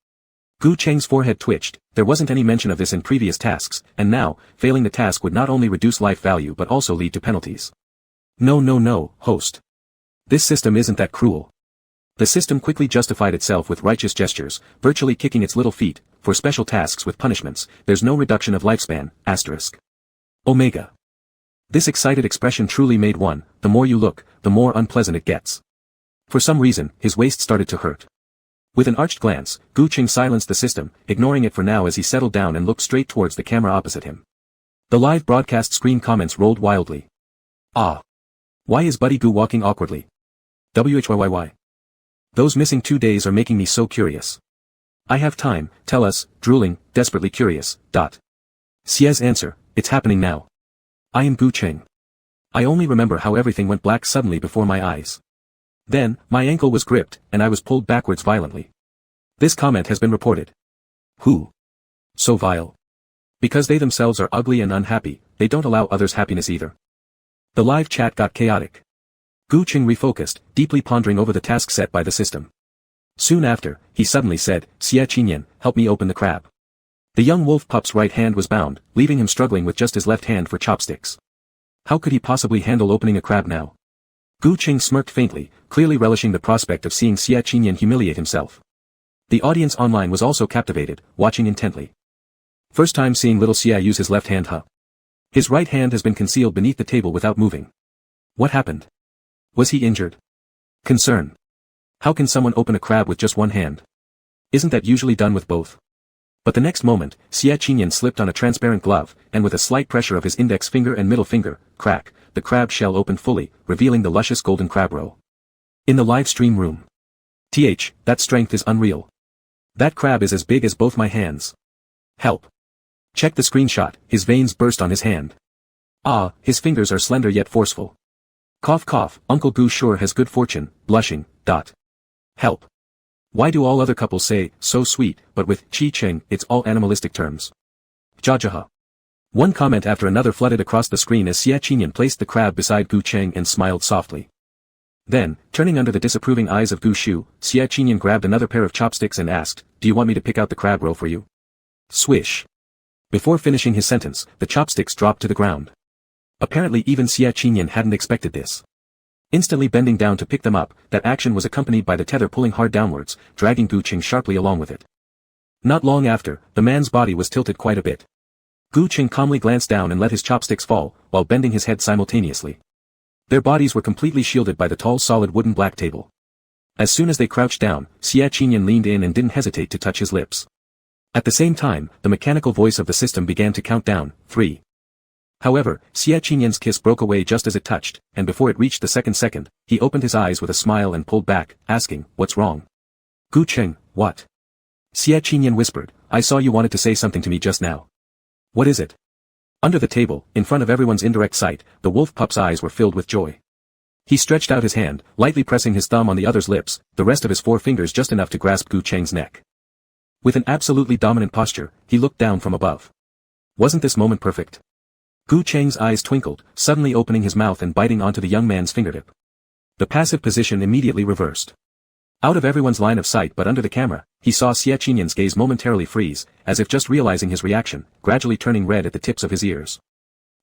Gu Cheng's forehead twitched, there wasn't any mention of this in previous tasks, and now, failing the task would not only reduce life value but also lead to penalties. No, host. This system isn't that cruel. The system quickly justified itself with righteous gestures, virtually kicking its little feet. For special tasks with punishments, there's no reduction of lifespan, asterisk. Omega. This excited expression truly made one, the more you look, the more unpleasant it gets. For some reason, his waist started to hurt. With an arched glance, Gu Qing silenced the system, ignoring it for now as he settled down and looked straight towards the camera opposite him. The live broadcast screen comments rolled wildly. Ah. Why is Buddy Gu walking awkwardly? Whyy. Those missing 2 days are making me so curious. I have time, tell us, drooling, desperately curious, Xia's answer, it's happening now. I am Gu Qing. I only remember how everything went black suddenly before my eyes. Then, my ankle was gripped, and I was pulled backwards violently. This comment has been reported. Who? So vile. Because they themselves are ugly and unhappy, they don't allow others happiness either. The live chat got chaotic. Gu Qing refocused, deeply pondering over the task set by the system. Soon after, he suddenly said, Xia Qinyan, help me open the crab. The young wolf pup's right hand was bound, leaving him struggling with just his left hand for chopsticks. How could he possibly handle opening a crab now? Gu Qing smirked faintly, clearly relishing the prospect of seeing Xia Qinyan humiliate himself. The audience online was also captivated, watching intently. First time seeing little Xia use his left hand, huh? His right hand has been concealed beneath the table without moving. What happened? Was he injured? Concern. How can someone open a crab with just one hand? Isn't that usually done with both? But the next moment, Xia Qinyan slipped on a transparent glove, and with a slight pressure of his index finger and middle finger, crack, the crab shell opened fully, revealing the luscious golden crab roe. In the live stream room. That strength is unreal. That crab is as big as both my hands. Help. Check the screenshot, his veins burst on his hand. Ah, his fingers are slender yet forceful. Cough, Uncle Gu sure has good fortune, blushing, Help. Why do all other couples say, so sweet, but with Qi Cheng, it's all animalistic terms? Jajaha. One comment after another flooded across the screen as Xia Qinyan placed the crab beside Gu Cheng and smiled softly. Then, turning under the disapproving eyes of Gu Shu, Xia Qinyan grabbed another pair of chopsticks and asked, do you want me to pick out the crab roe for you? Swish. Before finishing his sentence, the chopsticks dropped to the ground. Apparently even Xia Qinyan hadn't expected this. Instantly bending down to pick them up, that action was accompanied by the tether pulling hard downwards, dragging Gu Qing sharply along with it. Not long after, the man's body was tilted quite a bit. Gu Qing calmly glanced down and let his chopsticks fall, while bending his head simultaneously. Their bodies were completely shielded by the tall solid wooden black table. As soon as they crouched down, Xia Qinyan leaned in and didn't hesitate to touch his lips. At the same time, the mechanical voice of the system began to count down, 3. However, Xia Qinyan's kiss broke away just as it touched, and before it reached the second, he opened his eyes with a smile and pulled back, asking, what's wrong? Gu Qing, what? Xia Qinyan whispered, I saw you wanted to say something to me just now. What is it? Under the table, in front of everyone's indirect sight, the wolf pup's eyes were filled with joy. He stretched out his hand, lightly pressing his thumb on the other's lips, the rest of his 4 fingers just enough to grasp Gu Cheng's neck. With an absolutely dominant posture, he looked down from above. Wasn't this moment perfect? Gu Cheng's eyes twinkled, suddenly opening his mouth and biting onto the young man's fingertip. The passive position immediately reversed. Out of everyone's line of sight but under the camera, he saw Xia Qinyan's gaze momentarily freeze, as if just realizing his reaction, gradually turning red at the tips of his ears.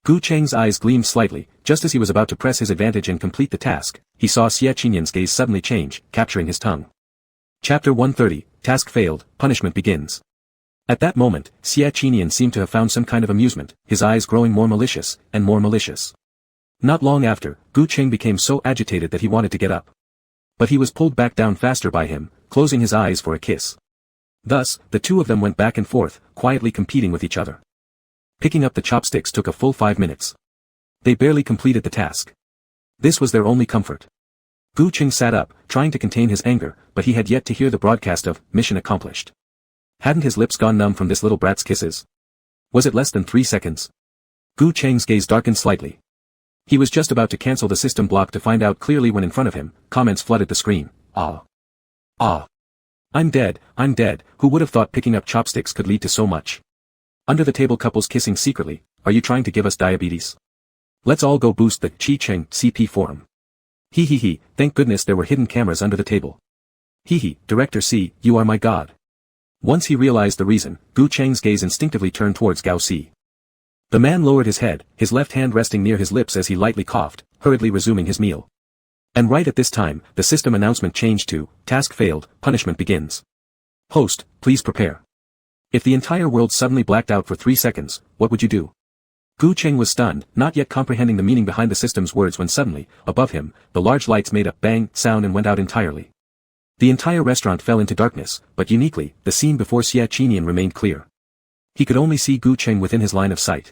Gu Cheng's eyes gleamed slightly, just as he was about to press his advantage and complete the task, he saw Xia Qinyan's gaze suddenly change, capturing his tongue. Chapter 130, Task Failed, Punishment Begins. At that moment, Xia Qinyan seemed to have found some kind of amusement, his eyes growing more malicious, and more malicious. Not long after, Gu Cheng became so agitated that he wanted to get up. But he was pulled back down faster by him, closing his eyes for a kiss. Thus, the two of them went back and forth, quietly competing with each other. Picking up the chopsticks took a full 5 minutes. They barely completed the task. This was their only comfort. Gu Qing sat up, trying to contain his anger, but he had yet to hear the broadcast of "mission accomplished." Hadn't his lips gone numb from this little brat's kisses? Was it less than 3 seconds? Gu Cheng's gaze darkened slightly. He was just about to cancel the system block to find out clearly when in front of him, comments flooded the screen. Ah. Ah. I'm dead, who would have thought picking up chopsticks could lead to so much? Under the table couples kissing secretly, are you trying to give us diabetes? Let's all go boost the Chi Cheng CP forum. Hee hee hee, thank goodness there were hidden cameras under the table. Hee hee, Director C, you are my god. Once he realized the reason, Gu Cheng's gaze instinctively turned towards Gao Si. The man lowered his head, his left hand resting near his lips as he lightly coughed, hurriedly resuming his meal. And right at this time, the system announcement changed to, task failed, punishment begins. Host, please prepare. If the entire world suddenly blacked out for 3 seconds, what would you do? Gu Cheng was stunned, not yet comprehending the meaning behind the system's words when suddenly, above him, the large lights made a bang sound and went out entirely. The entire restaurant fell into darkness, but uniquely, the scene before Xia Qinian remained clear. He could only see Gu Cheng within his line of sight.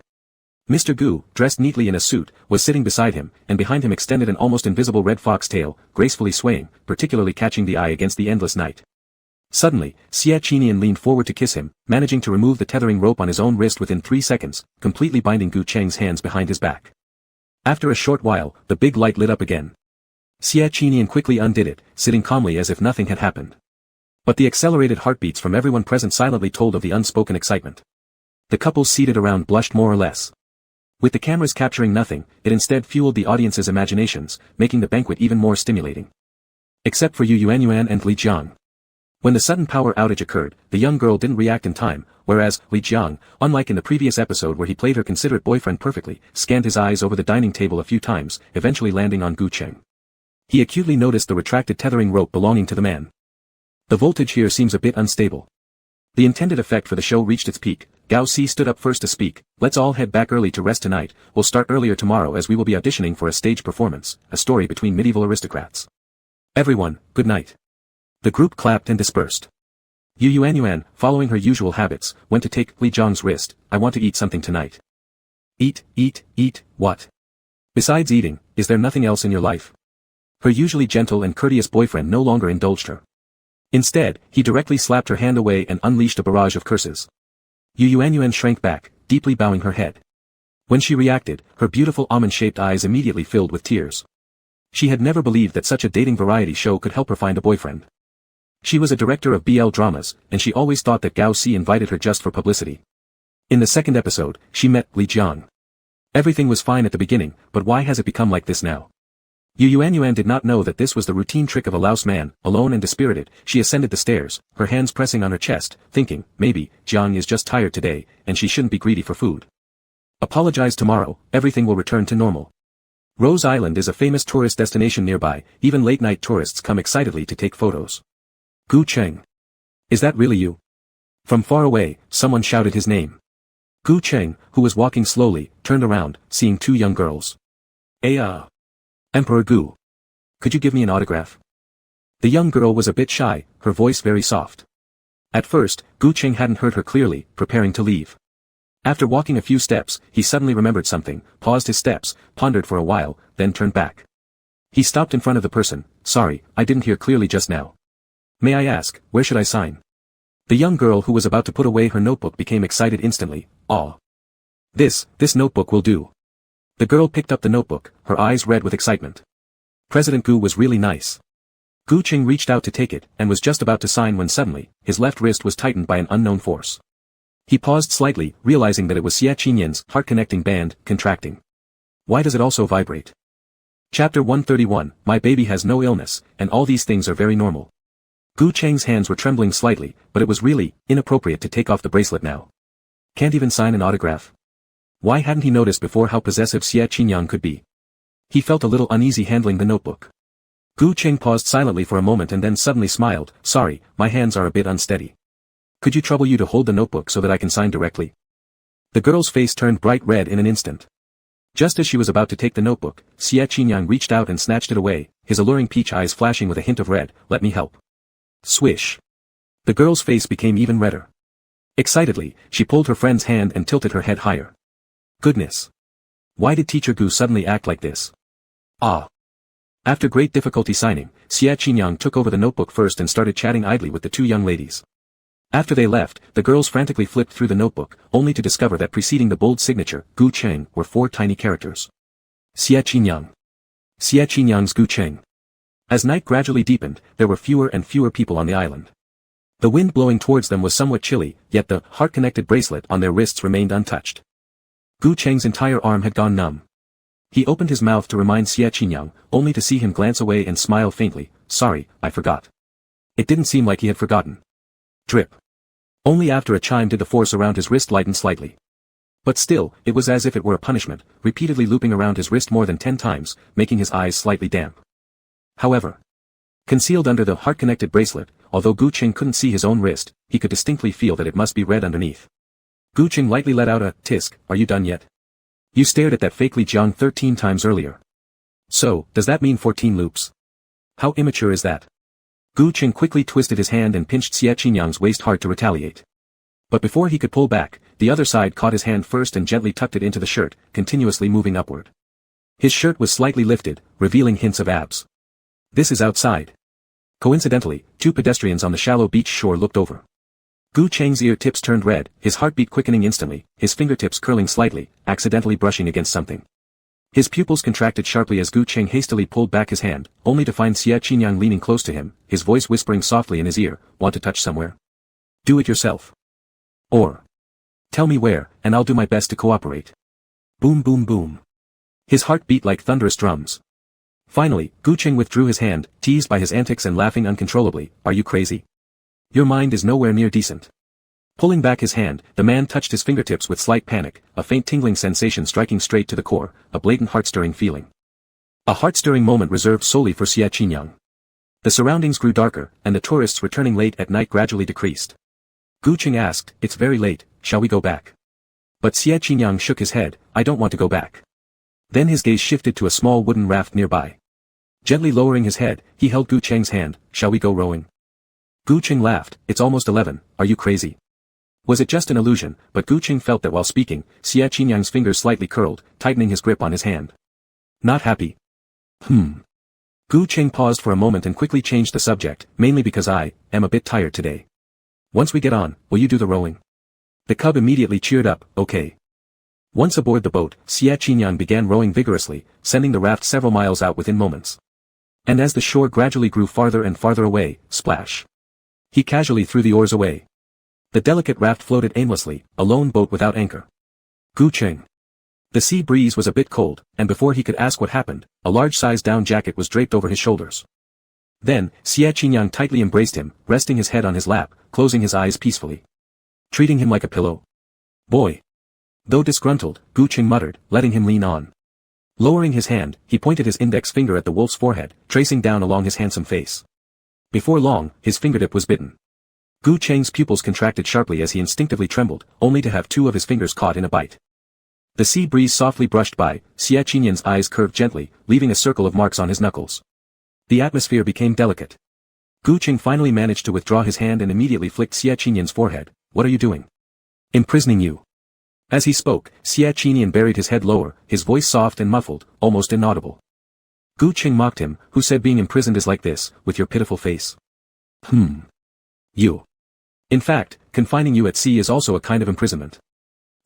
Mr. Gu, dressed neatly in a suit, was sitting beside him, and behind him extended an almost invisible red fox tail, gracefully swaying, particularly catching the eye against the endless night. Suddenly, Xia Qinian leaned forward to kiss him, managing to remove the tethering rope on his own wrist within 3 seconds, completely binding Gu Cheng's hands behind his back. After a short while, the big light lit up again. Xia Qinian quickly undid it, sitting calmly as if nothing had happened. But the accelerated heartbeats from everyone present silently told of the unspoken excitement. The couples seated around blushed more or less. With the cameras capturing nothing, it instead fueled the audience's imaginations, making the banquet even more stimulating. Except for Yu Yuanyuan and Li Jiang. When the sudden power outage occurred, the young girl didn't react in time, whereas Li Jiang, unlike in the previous episode where he played her considerate boyfriend perfectly, scanned his eyes over the dining table a few times, eventually landing on Gu Cheng. He acutely noticed the retracted tethering rope belonging to the man. The voltage here seems a bit unstable. The intended effect for the show reached its peak. Gao Si stood up first to speak. Let's all head back early to rest tonight. We'll start earlier tomorrow as we will be auditioning for a stage performance, a story between medieval aristocrats. Everyone, good night. The group clapped and dispersed. Yu Yuanyuan, following her usual habits, went to take Li Jiang's wrist. I want to eat something tonight. Eat, what? Besides eating, is there nothing else in your life? Her usually gentle and courteous boyfriend no longer indulged her. Instead, he directly slapped her hand away and unleashed a barrage of curses. Yu Yuanyuan shrank back, deeply bowing her head. When she reacted, her beautiful almond-shaped eyes immediately filled with tears. She had never believed that such a dating variety show could help her find a boyfriend. She was a director of BL dramas, and she always thought that Gao Si invited her just for publicity. In the second episode, she met Li Jiang. Everything was fine at the beginning, but why has it become like this now? Yu Yuanyuan did not know that this was the routine trick of a louse man. Alone and dispirited, she ascended the stairs, her hands pressing on her chest, thinking, maybe, Jiang is just tired today, and she shouldn't be greedy for food. Apologize tomorrow, everything will return to normal. Rose Island is a famous tourist destination nearby, even late-night tourists come excitedly to take photos. Gu Cheng. Is that really you? From far away, someone shouted his name. Gu Cheng, who was walking slowly, turned around, seeing 2 young girls. Emperor Gu. Could you give me an autograph? The young girl was a bit shy, her voice very soft. At first, Gu Cheng hadn't heard her clearly, preparing to leave. After walking a few steps, he suddenly remembered something, paused his steps, pondered for a while, then turned back. He stopped in front of the person. Sorry, I didn't hear clearly just now. May I ask, where should I sign? The young girl who was about to put away her notebook became excited instantly. This notebook will do. The girl picked up the notebook, her eyes red with excitement. President Gu was really nice. Gu Cheng reached out to take it, and was just about to sign when suddenly, his left wrist was tightened by an unknown force. He paused slightly, realizing that it was Xia Qinian's heart-connecting band, contracting. Why does it also vibrate? Chapter 131, My baby has no illness, and all these things are very normal. Gu Cheng's hands were trembling slightly, but it was really inappropriate to take off the bracelet now. Can't even sign an autograph? Why hadn't he noticed before how possessive Xia Qinian could be? He felt a little uneasy handling the notebook. Gu Cheng paused silently for a moment and then suddenly smiled. Sorry, my hands are a bit unsteady. Could you trouble you to hold the notebook so that I can sign directly? The girl's face turned bright red in an instant. Just as she was about to take the notebook, Xia Qinian reached out and snatched it away, his alluring peach eyes flashing with a hint of red. Let me help. Swish. The girl's face became even redder. Excitedly, she pulled her friend's hand and tilted her head higher. Goodness. Why did Teacher Gu suddenly act like this? Ah. After great difficulty signing, Xia Qinyang took over the notebook first and started chatting idly with the two young ladies. After they left, the girls frantically flipped through the notebook, only to discover that preceding the bold signature, Gu Cheng, were 4 tiny characters. Xia Qinyang. Xia Qinyang's Gu Cheng. As night gradually deepened, there were fewer and fewer people on the island. The wind blowing towards them was somewhat chilly, yet the heart-connected bracelet on their wrists remained untouched. Gu Cheng's entire arm had gone numb. He opened his mouth to remind Xia Qinyang, only to see him glance away and smile faintly. Sorry, I forgot. It didn't seem like he had forgotten. Drip. Only after a chime did the force around his wrist lighten slightly. But still, it was as if it were a punishment, repeatedly looping around his wrist more than 10 times, making his eyes slightly damp. However, concealed under the heart-connected bracelet, although Gu Cheng couldn't see his own wrist, he could distinctly feel that it must be red underneath. Gu Cheng lightly let out a, "Tisk, are you done yet? You stared at that fake Li Jiang 13 times earlier. So, does that mean 14 loops? How immature is that?" Gu Cheng quickly twisted his hand and pinched Xia Qinyang's waist hard to retaliate. But before he could pull back, the other side caught his hand first and gently tucked it into the shirt, continuously moving upward. His shirt was slightly lifted, revealing hints of abs. This is outside. Coincidentally, 2 pedestrians on the shallow beach shore looked over. Gu Cheng's ear tips turned red, his heartbeat quickening instantly, his fingertips curling slightly, accidentally brushing against something. His pupils contracted sharply as Gu Cheng hastily pulled back his hand, only to find Xia Qinyang leaning close to him, his voice whispering softly in his ear, "Want to touch somewhere? Do it yourself. Or tell me where, and I'll do my best to cooperate." Boom boom boom. His heart beat like thunderous drums. Finally, Gu Cheng withdrew his hand, teased by his antics and laughing uncontrollably. "Are you crazy? Your mind is nowhere near decent." Pulling back his hand, the man touched his fingertips with slight panic, a faint tingling sensation striking straight to the core, a blatant heart-stirring feeling. A heart-stirring moment reserved solely for Xia Qinyang. The surroundings grew darker, and the tourists returning late at night gradually decreased. Gu Cheng asked, "It's very late, shall we go back?" But Xia Qinyang shook his head, "I don't want to go back." Then his gaze shifted to a small wooden raft nearby. Gently lowering his head, he held Gu Cheng's hand. "Shall we go rowing?" Gu Cheng laughed. "It's almost 11, are you crazy?" Was it just an illusion? But Gu Cheng felt that while speaking, Xia Qinyang's fingers slightly curled, tightening his grip on his hand. "Not happy?" Gu Cheng paused for a moment and quickly changed the subject, "Mainly because I am a bit tired today. Once we get on, will you do the rowing?" The cub immediately cheered up, "Okay." Once aboard the boat, Xia Qinyang began rowing vigorously, sending the raft several miles out within moments. And as the shore gradually grew farther and farther away, splash. He casually threw the oars away. The delicate raft floated aimlessly, a lone boat without anchor. Gu Cheng. The sea breeze was a bit cold, and before he could ask what happened, a large-sized down jacket was draped over his shoulders. Then, Xia Qinyang tightly embraced him, resting his head on his lap, closing his eyes peacefully. Treating him like a pillow. Boy. Though disgruntled, Gu Cheng muttered, letting him lean on. Lowering his hand, he pointed his index finger at the wolf's forehead, tracing down along his handsome face. Before long, his fingertip was bitten. Gu Cheng's pupils contracted sharply as he instinctively trembled, only to have 2 of his fingers caught in a bite. The sea breeze softly brushed by, Xia Qinyang's eyes curved gently, leaving a circle of marks on his knuckles. The atmosphere became delicate. Gu Cheng finally managed to withdraw his hand and immediately flicked Xia Qinyang's forehead. "What are you doing?" "Imprisoning you." As he spoke, Xia Qinyang buried his head lower, his voice soft and muffled, almost inaudible. Gu Cheng mocked him, "Who said being imprisoned is like this, with your pitiful face?" "You. In fact, confining you at sea is also a kind of imprisonment."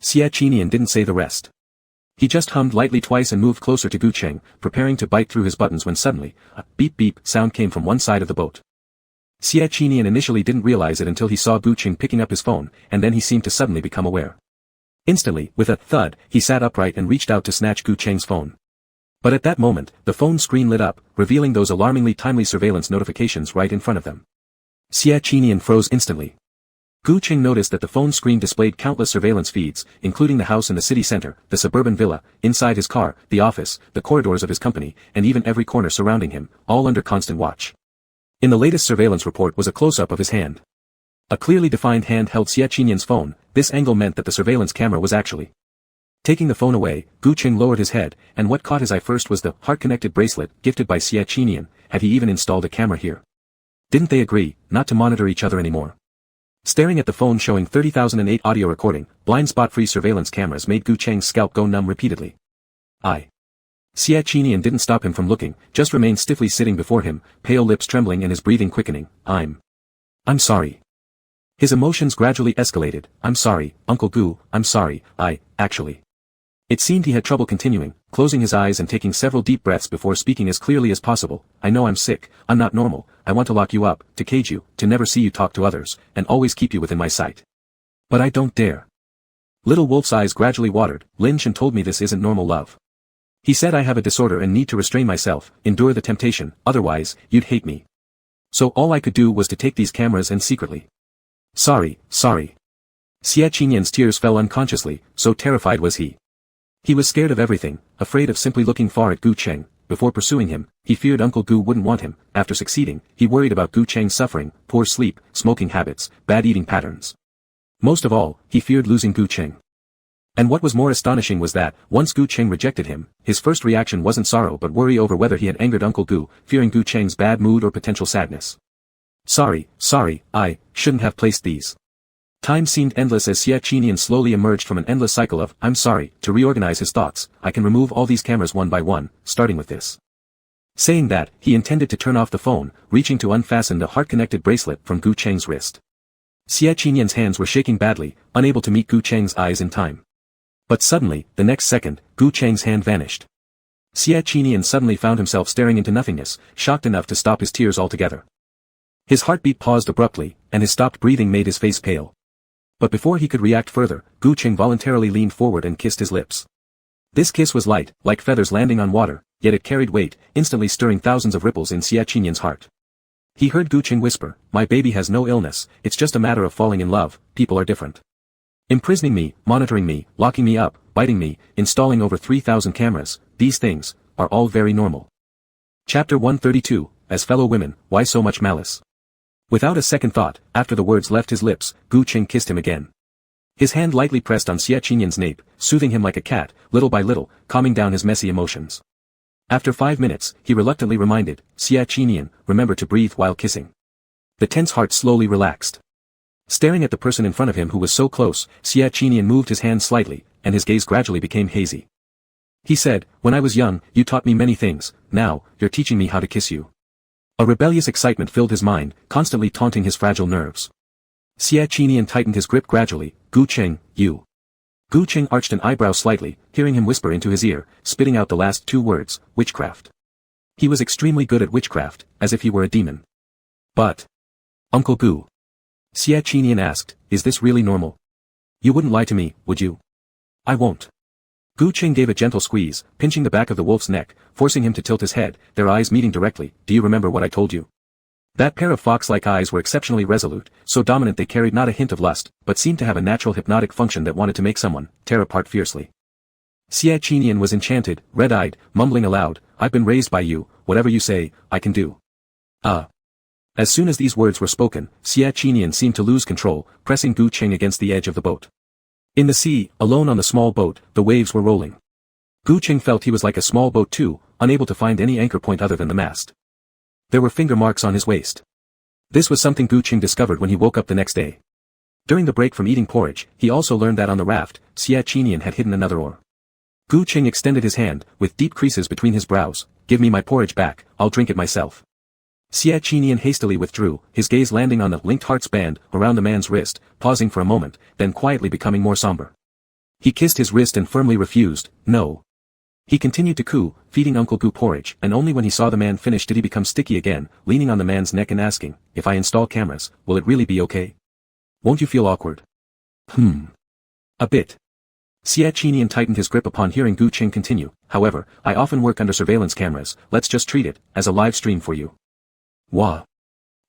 Xia Qinyang didn't say the rest. He just hummed lightly twice and moved closer to Gu Cheng, preparing to bite through his buttons when suddenly, a beep-beep sound came from one side of the boat. Xia Qinyang initially didn't realize it until he saw Gu Cheng picking up his phone, and then he seemed to suddenly become aware. Instantly, with a thud, he sat upright and reached out to snatch Gu Cheng's phone. But at that moment, the phone screen lit up, revealing those alarmingly timely surveillance notifications right in front of them. Xia Qinyang froze instantly. Gu Cheng noticed that the phone screen displayed countless surveillance feeds, including the house in the city center, the suburban villa, inside his car, the office, the corridors of his company, and even every corner surrounding him, all under constant watch. In the latest surveillance report was a close-up of his hand. A clearly defined hand held Xia Qinyang's phone. This angle meant that the surveillance camera was actually. Taking the phone away, Gu Cheng lowered his head, and what caught his eye first was the heart-connected bracelet gifted by Xia Qinyang. Had he even installed a camera here? Didn't they agree not to monitor each other anymore? Staring at the phone showing 30,008 audio recording, blind spot-free surveillance cameras made Gu Cheng's scalp go numb repeatedly. Xie Qinian didn't stop him from looking, just remained stiffly sitting before him, pale lips trembling and his breathing quickening. I'm sorry. His emotions gradually escalated. I'm sorry, Uncle Gu, I'm sorry, actually. It seemed he had trouble continuing, closing his eyes and taking several deep breaths before speaking as clearly as possible. I know I'm sick, I'm not normal, I want to lock you up, to cage you, to never see you talk to others, and always keep you within my sight. But I don't dare. Little Wolf's eyes gradually watered. Lin Shen told me this isn't normal love. He said I have a disorder and need to restrain myself, endure the temptation, otherwise, you'd hate me. So all I could do was to take these cameras and secretly. Sorry. Xie Qinian's tears fell unconsciously, so terrified was he. He was scared of everything, afraid of simply looking far at Gu Cheng. Before pursuing him, he feared Uncle Gu wouldn't want him. After succeeding, he worried about Gu Cheng's suffering, poor sleep, smoking habits, bad eating patterns. Most of all, he feared losing Gu Cheng. And what was more astonishing was that, once Gu Cheng rejected him, his first reaction wasn't sorrow but worry over whether he had angered Uncle Gu, fearing Gu Cheng's bad mood or potential sadness. Sorry, I shouldn't have placed these. Time seemed endless as Xie Qinian slowly emerged from an endless cycle of, I'm sorry, to reorganize his thoughts. I can remove all these cameras one by one, starting with this. Saying that, he intended to turn off the phone, reaching to unfasten the heart-connected bracelet from Gu Cheng's wrist. Xie Qinian's hands were shaking badly, unable to meet Gu Cheng's eyes in time. But suddenly, the next second, Gu Cheng's hand vanished. Xie Qinian suddenly found himself staring into nothingness, shocked enough to stop his tears altogether. His heartbeat paused abruptly, and his stopped breathing made his face pale. But before he could react further, Gu Cheng voluntarily leaned forward and kissed his lips. This kiss was light, like feathers landing on water, yet it carried weight, instantly stirring thousands of ripples in Xie Qinian's heart. He heard Gu Cheng whisper, my baby has no illness, it's just a matter of falling in love, people are different. Imprisoning me, monitoring me, locking me up, biting me, installing over 3,000 cameras, these things, are all very normal. Chapter 132, As Fellow Women, Why So Much Malice? Without a second thought, after the words left his lips, Gu Cheng kissed him again. His hand lightly pressed on Xie Qinian's nape, soothing him like a cat, little by little, calming down his messy emotions. After 5 minutes, he reluctantly reminded, Xie Qinian, remember to breathe while kissing. The tense heart slowly relaxed. Staring at the person in front of him who was so close, Xie Qinian moved his hand slightly, and his gaze gradually became hazy. He said, when I was young, you taught me many things, now, you're teaching me how to kiss you. A rebellious excitement filled his mind, constantly taunting his fragile nerves. Xie Qinian tightened his grip gradually, Gu Cheng, you. Gu Cheng arched an eyebrow slightly, hearing him whisper into his ear, spitting out the last 2 words, witchcraft. He was extremely good at witchcraft, as if he were a demon. But, Uncle Gu. Xie Qinian asked, is this really normal? You wouldn't lie to me, would you? I won't. Gu Cheng gave a gentle squeeze, pinching the back of the wolf's neck, forcing him to tilt his head, their eyes meeting directly. Do you remember what I told you? That pair of fox-like eyes were exceptionally resolute, so dominant they carried not a hint of lust, but seemed to have a natural hypnotic function that wanted to make someone tear apart fiercely. Xie Qinian was enchanted, red-eyed, mumbling aloud, I've been raised by you, whatever you say, I can do. As soon as these words were spoken, Xie Qinian seemed to lose control, pressing Gu Cheng against the edge of the boat. In the sea, alone on the small boat, the waves were rolling. Gu Cheng felt he was like a small boat too, unable to find any anchor point other than the mast. There were finger marks on his waist. This was something Gu Cheng discovered when he woke up the next day. During the break from eating porridge, he also learned that on the raft, Xie Qinian had hidden another oar. Gu Cheng extended his hand, with deep creases between his brows, give me my porridge back, I'll drink it myself. Xie Qinian hastily withdrew, his gaze landing on the linked heart's band around the man's wrist, pausing for a moment, then quietly becoming more somber. He kissed his wrist and firmly refused, no. He continued to coo, feeding Uncle Gu porridge, and only when he saw the man finish did he become sticky again, leaning on the man's neck and asking, if I install cameras, will it really be okay? Won't you feel awkward? A bit. Xie Qinian tightened his grip upon hearing Gu Cheng continue, however, I often work under surveillance cameras, let's just treat it as a live stream for you. Wah.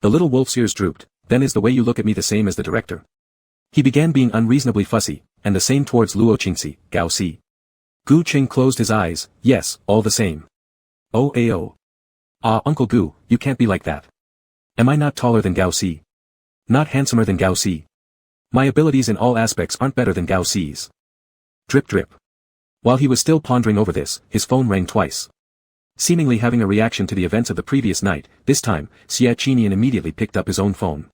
The little wolf's ears drooped, then is the way you look at me the same as the director? He began being unreasonably fussy, and the same towards Luo Qingxi, Gao Si. Gu Cheng closed his eyes, yes, all the same. Oh. Uncle Gu, you can't be like that. Am I not taller than Gao Si? Not handsomer than Gao Si? My abilities in all aspects aren't better than Gao Si's. Drip drip. While he was still pondering over this, his phone rang twice. Seemingly having a reaction to the events of the previous night, this time, Xie Qinian immediately picked up his own phone.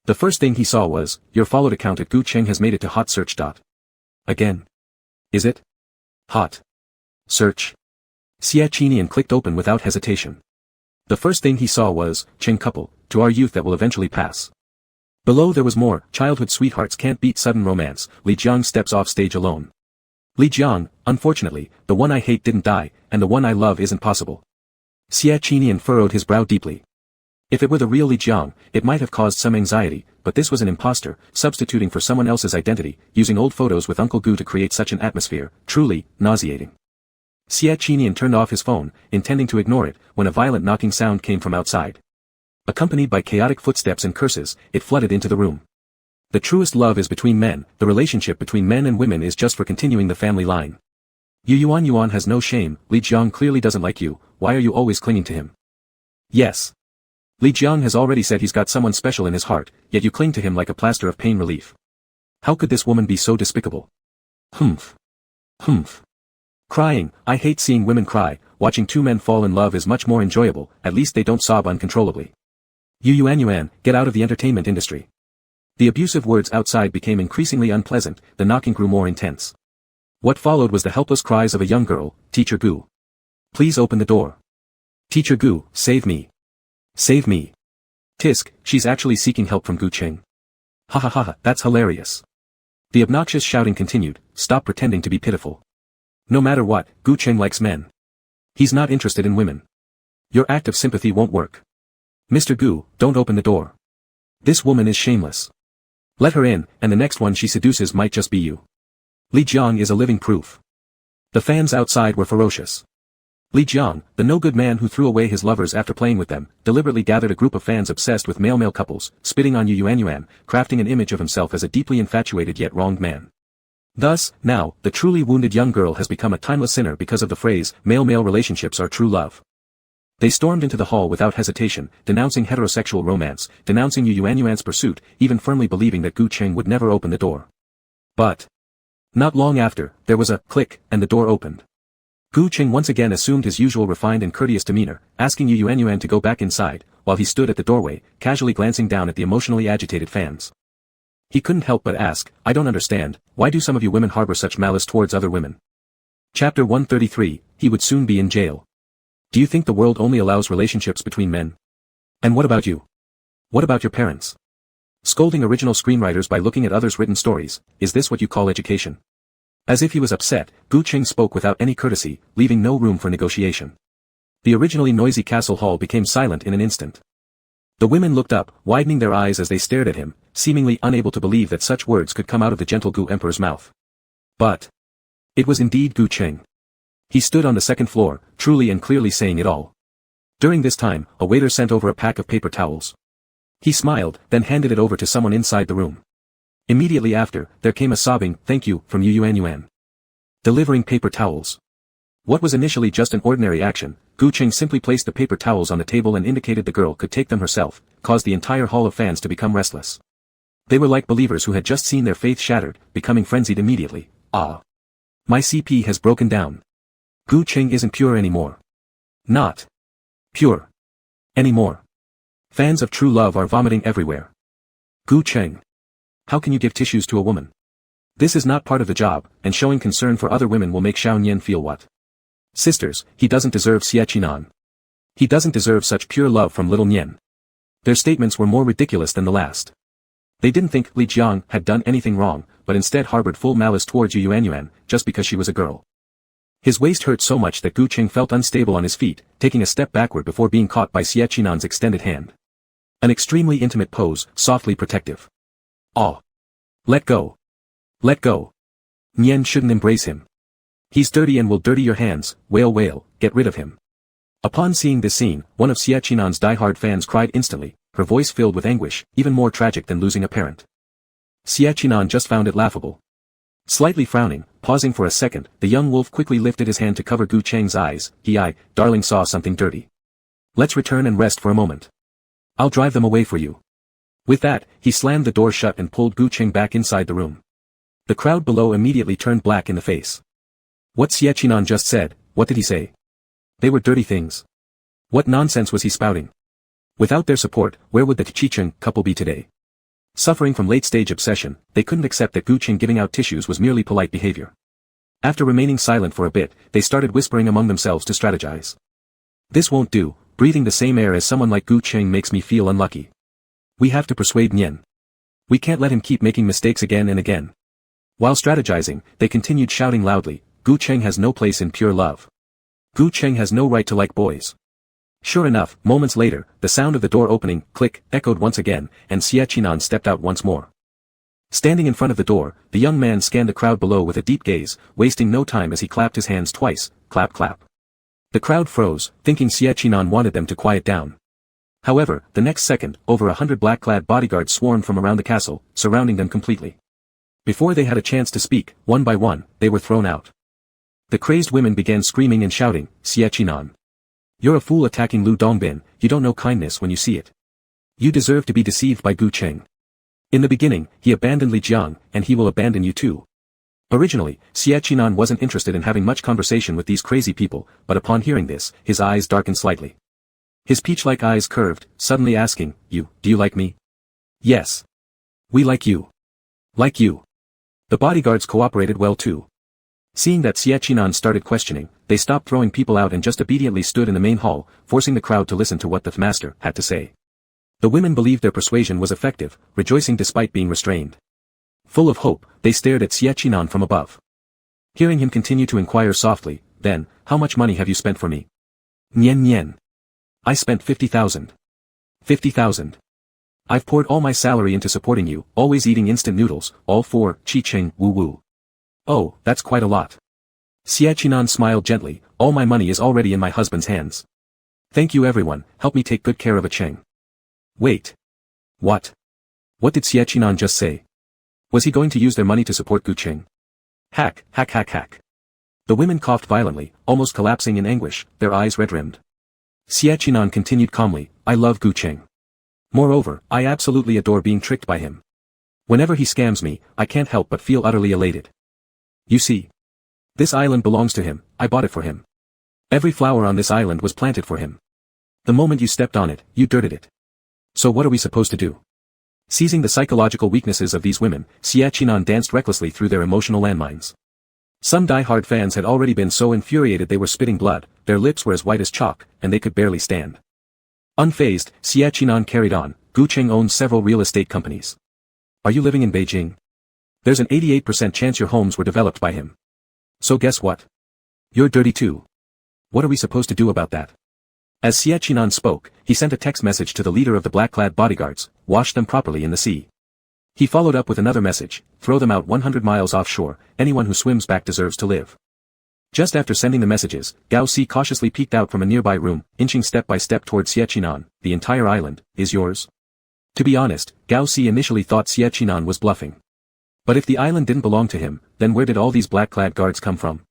The first thing he saw was, your followed account at Gu Cheng has made it to hot search. Again. Is it? Hot. Search. Xia Qinian clicked open without hesitation. The first thing he saw was, Cheng couple, to our youth that will eventually pass. Below there was more, childhood sweethearts can't beat sudden romance, Li Jiang steps off stage alone. Li Jiang, unfortunately, the one I hate didn't die, and the one I love isn't possible. Xia Qinian furrowed his brow deeply. If it were the real Li Jiang, it might have caused some anxiety, but this was an imposter, substituting for someone else's identity, using old photos with Uncle Gu to create such an atmosphere, truly, nauseating. Xia Qinian turned off his phone, intending to ignore it, when a violent knocking sound came from outside. Accompanied by chaotic footsteps and curses, it flooded into the room. The truest love is between men, the relationship between men and women is just for continuing the family line. Yuan has no shame, Li Jiang clearly doesn't like you, why are you always clinging to him? Yes. Li Jiang has already said he's got someone special in his heart, yet you cling to him like a plaster of pain relief. How could this woman be so despicable? Humph. Humph. Crying, I hate seeing women cry, watching two men fall in love is much more enjoyable, at least they don't sob uncontrollably. Yuan, get out of the entertainment industry. The abusive words outside became increasingly unpleasant, the knocking grew more intense. What followed was the helpless cries of a young girl, Teacher Gu. Please open the door. Teacher Gu, save me. Save me. Tisk, she's actually seeking help from Gu Cheng. Ha ha ha, that's hilarious. The obnoxious shouting continued, stop pretending to be pitiful. No matter what, Gu Cheng likes men. He's not interested in women. Your act of sympathy won't work. Mr. Gu, don't open the door. This woman is shameless. Let her in, and the next one she seduces might just be you. Li Jiang is a living proof. The fans outside were ferocious. Li Jiang, the no-good man who threw away his lovers after playing with them, deliberately gathered a group of fans obsessed with male-male couples, spitting on Yuan, crafting an image of himself as a deeply infatuated yet wronged man. Thus, now, the truly wounded young girl has become a timeless sinner because of the phrase, male-male relationships are true love. They stormed into the hall without hesitation, denouncing heterosexual romance, denouncing Yuan's pursuit, even firmly believing that Gu Cheng would never open the door. But not long after, there was a click, and the door opened. Gu Cheng once again assumed his usual refined and courteous demeanor, asking Yuan to go back inside, while he stood at the doorway, casually glancing down at the emotionally agitated fans. He couldn't help but ask, I don't understand, why do some of you women harbor such malice towards other women? Chapter 133, he would soon be in jail. Do you think the world only allows relationships between men? And what about you? What about your parents? Scolding original screenwriters by looking at others' written stories, is this what you call education? As if he was upset, Gu Cheng spoke without any courtesy, leaving no room for negotiation. The originally noisy castle hall became silent in an instant. The women looked up, widening their eyes as they stared at him, seemingly unable to believe that such words could come out of the gentle Gu Emperor's mouth. But it was indeed Gu Cheng. He stood on the second floor, truly and clearly saying it all. During this time, a waiter sent over a pack of paper towels. He smiled, then handed it over to someone inside the room. Immediately after, there came a sobbing, thank you, from Yuan. Delivering paper towels. What was initially just an ordinary action, Gu Cheng simply placed the paper towels on the table and indicated the girl could take them herself, caused the entire hall of fans to become restless. They were like believers who had just seen their faith shattered, becoming frenzied immediately. Ah! My CP has broken down. Gu Cheng isn't pure anymore. Not pure anymore. Fans of true love are vomiting everywhere. Gu Cheng. How can you give tissues to a woman? This is not part of the job, and showing concern for other women will make Xiao Nian feel what? Sisters, he doesn't deserve Xie Qinan. He doesn't deserve such pure love from little Nian. Their statements were more ridiculous than the last. They didn't think Li Jiang had done anything wrong, but instead harbored full malice towards Yuan, just because she was a girl. His waist hurt so much that Gu Cheng felt unstable on his feet, taking a step backward before being caught by Xie Qinan's extended hand. An extremely intimate pose, softly protective. Oh. Let go. Let go. Nian shouldn't embrace him. He's dirty and will dirty your hands, wail, get rid of him. Upon seeing this scene, one of Xie Qinan's die-hard fans cried instantly, her voice filled with anguish, even more tragic than losing a parent. Xie Qinan just found it laughable. Slightly frowning, pausing for a second, the young wolf quickly lifted his hand to cover Gu Cheng's eyes. Darling saw something dirty. Let's return and rest for a moment. I'll drive them away for you. With that, he slammed the door shut and pulled Gu Cheng back inside the room. The crowd below immediately turned black in the face. What Xie Qinan just said, what did he say? They were dirty things. What nonsense was he spouting? Without their support, where would the Chicheng couple be today? Suffering from late-stage obsession, they couldn't accept that Gu Qing giving out tissues was merely polite behavior. After remaining silent for a bit, they started whispering among themselves to strategize. This won't do, breathing the same air as someone like Gu Qing makes me feel unlucky. We have to persuade Nian. We can't let him keep making mistakes again and again. While strategizing, they continued shouting loudly, Gu Qing has no place in pure love. Gu Qing has no right to like boys. Sure enough, moments later, the sound of the door opening, click, echoed once again, and Xie Qinan stepped out once more. Standing in front of the door, the young man scanned the crowd below with a deep gaze, wasting no time as he clapped his hands twice, clap clap. The crowd froze, thinking Xie Qinan wanted them to quiet down. However, the next second, over 100 black-clad bodyguards swarmed from around the castle, surrounding them completely. Before they had a chance to speak, one by one, they were thrown out. The crazed women began screaming and shouting, Xie Qinan. You're a fool attacking Lu Dongbin, you don't know kindness when you see it. You deserve to be deceived by Gu Qing. In the beginning, he abandoned Li Jiang, and he will abandon you too. Originally, Xie Qinan wasn't interested in having much conversation with these crazy people, but upon hearing this, his eyes darkened slightly. His peach-like eyes curved, suddenly asking, do you like me? Yes. We like you. Like you. The bodyguards cooperated well too. Seeing that Xie Qinan started questioning, they stopped throwing people out and just obediently stood in the main hall, forcing the crowd to listen to what the master had to say. The women believed their persuasion was effective, rejoicing despite being restrained. Full of hope, they stared at Xie Qinan from above. Hearing him continue to inquire softly, then, how much money have you spent for me? Nian. I spent 50,000. 50,000. I've poured all my salary into supporting you, always eating instant noodles, all for, Qi Cheng, woo. Oh, that's quite a lot. Xie Qinan smiled gently, all my money is already in my husband's hands. Thank you everyone, help me take good care of a Cheng. Wait. What? What did Xie Qinan just say? Was he going to use their money to support Gu Qing? Hack. The women coughed violently, almost collapsing in anguish, their eyes red-rimmed. Xie Qinan continued calmly, I love Gu Qing. Moreover, I absolutely adore being tricked by him. Whenever he scams me, I can't help but feel utterly elated. You see. This island belongs to him, I bought it for him. Every flower on this island was planted for him. The moment you stepped on it, you dirted it. So what are we supposed to do? Seizing the psychological weaknesses of these women, Xie Qinan danced recklessly through their emotional landmines. Some die-hard fans had already been so infuriated they were spitting blood, their lips were as white as chalk, and they could barely stand. Unfazed, Xie Qinan carried on, Gu Qing owns several real estate companies. Are you living in Beijing? There's an 88% chance your homes were developed by him. So guess what? You're dirty too. What are we supposed to do about that? As Xie Qinan spoke, he sent a text message to the leader of the black-clad bodyguards, wash them properly in the sea. He followed up with another message, throw them out 100 miles offshore, anyone who swims back deserves to live. Just after sending the messages, Gao Si cautiously peeked out from a nearby room, inching step by step toward Xie Qinan, the entire island, is yours? To be honest, Gao Si initially thought Xie Qinan was bluffing. But if the island didn't belong to him, then where did all these black-clad guards come from?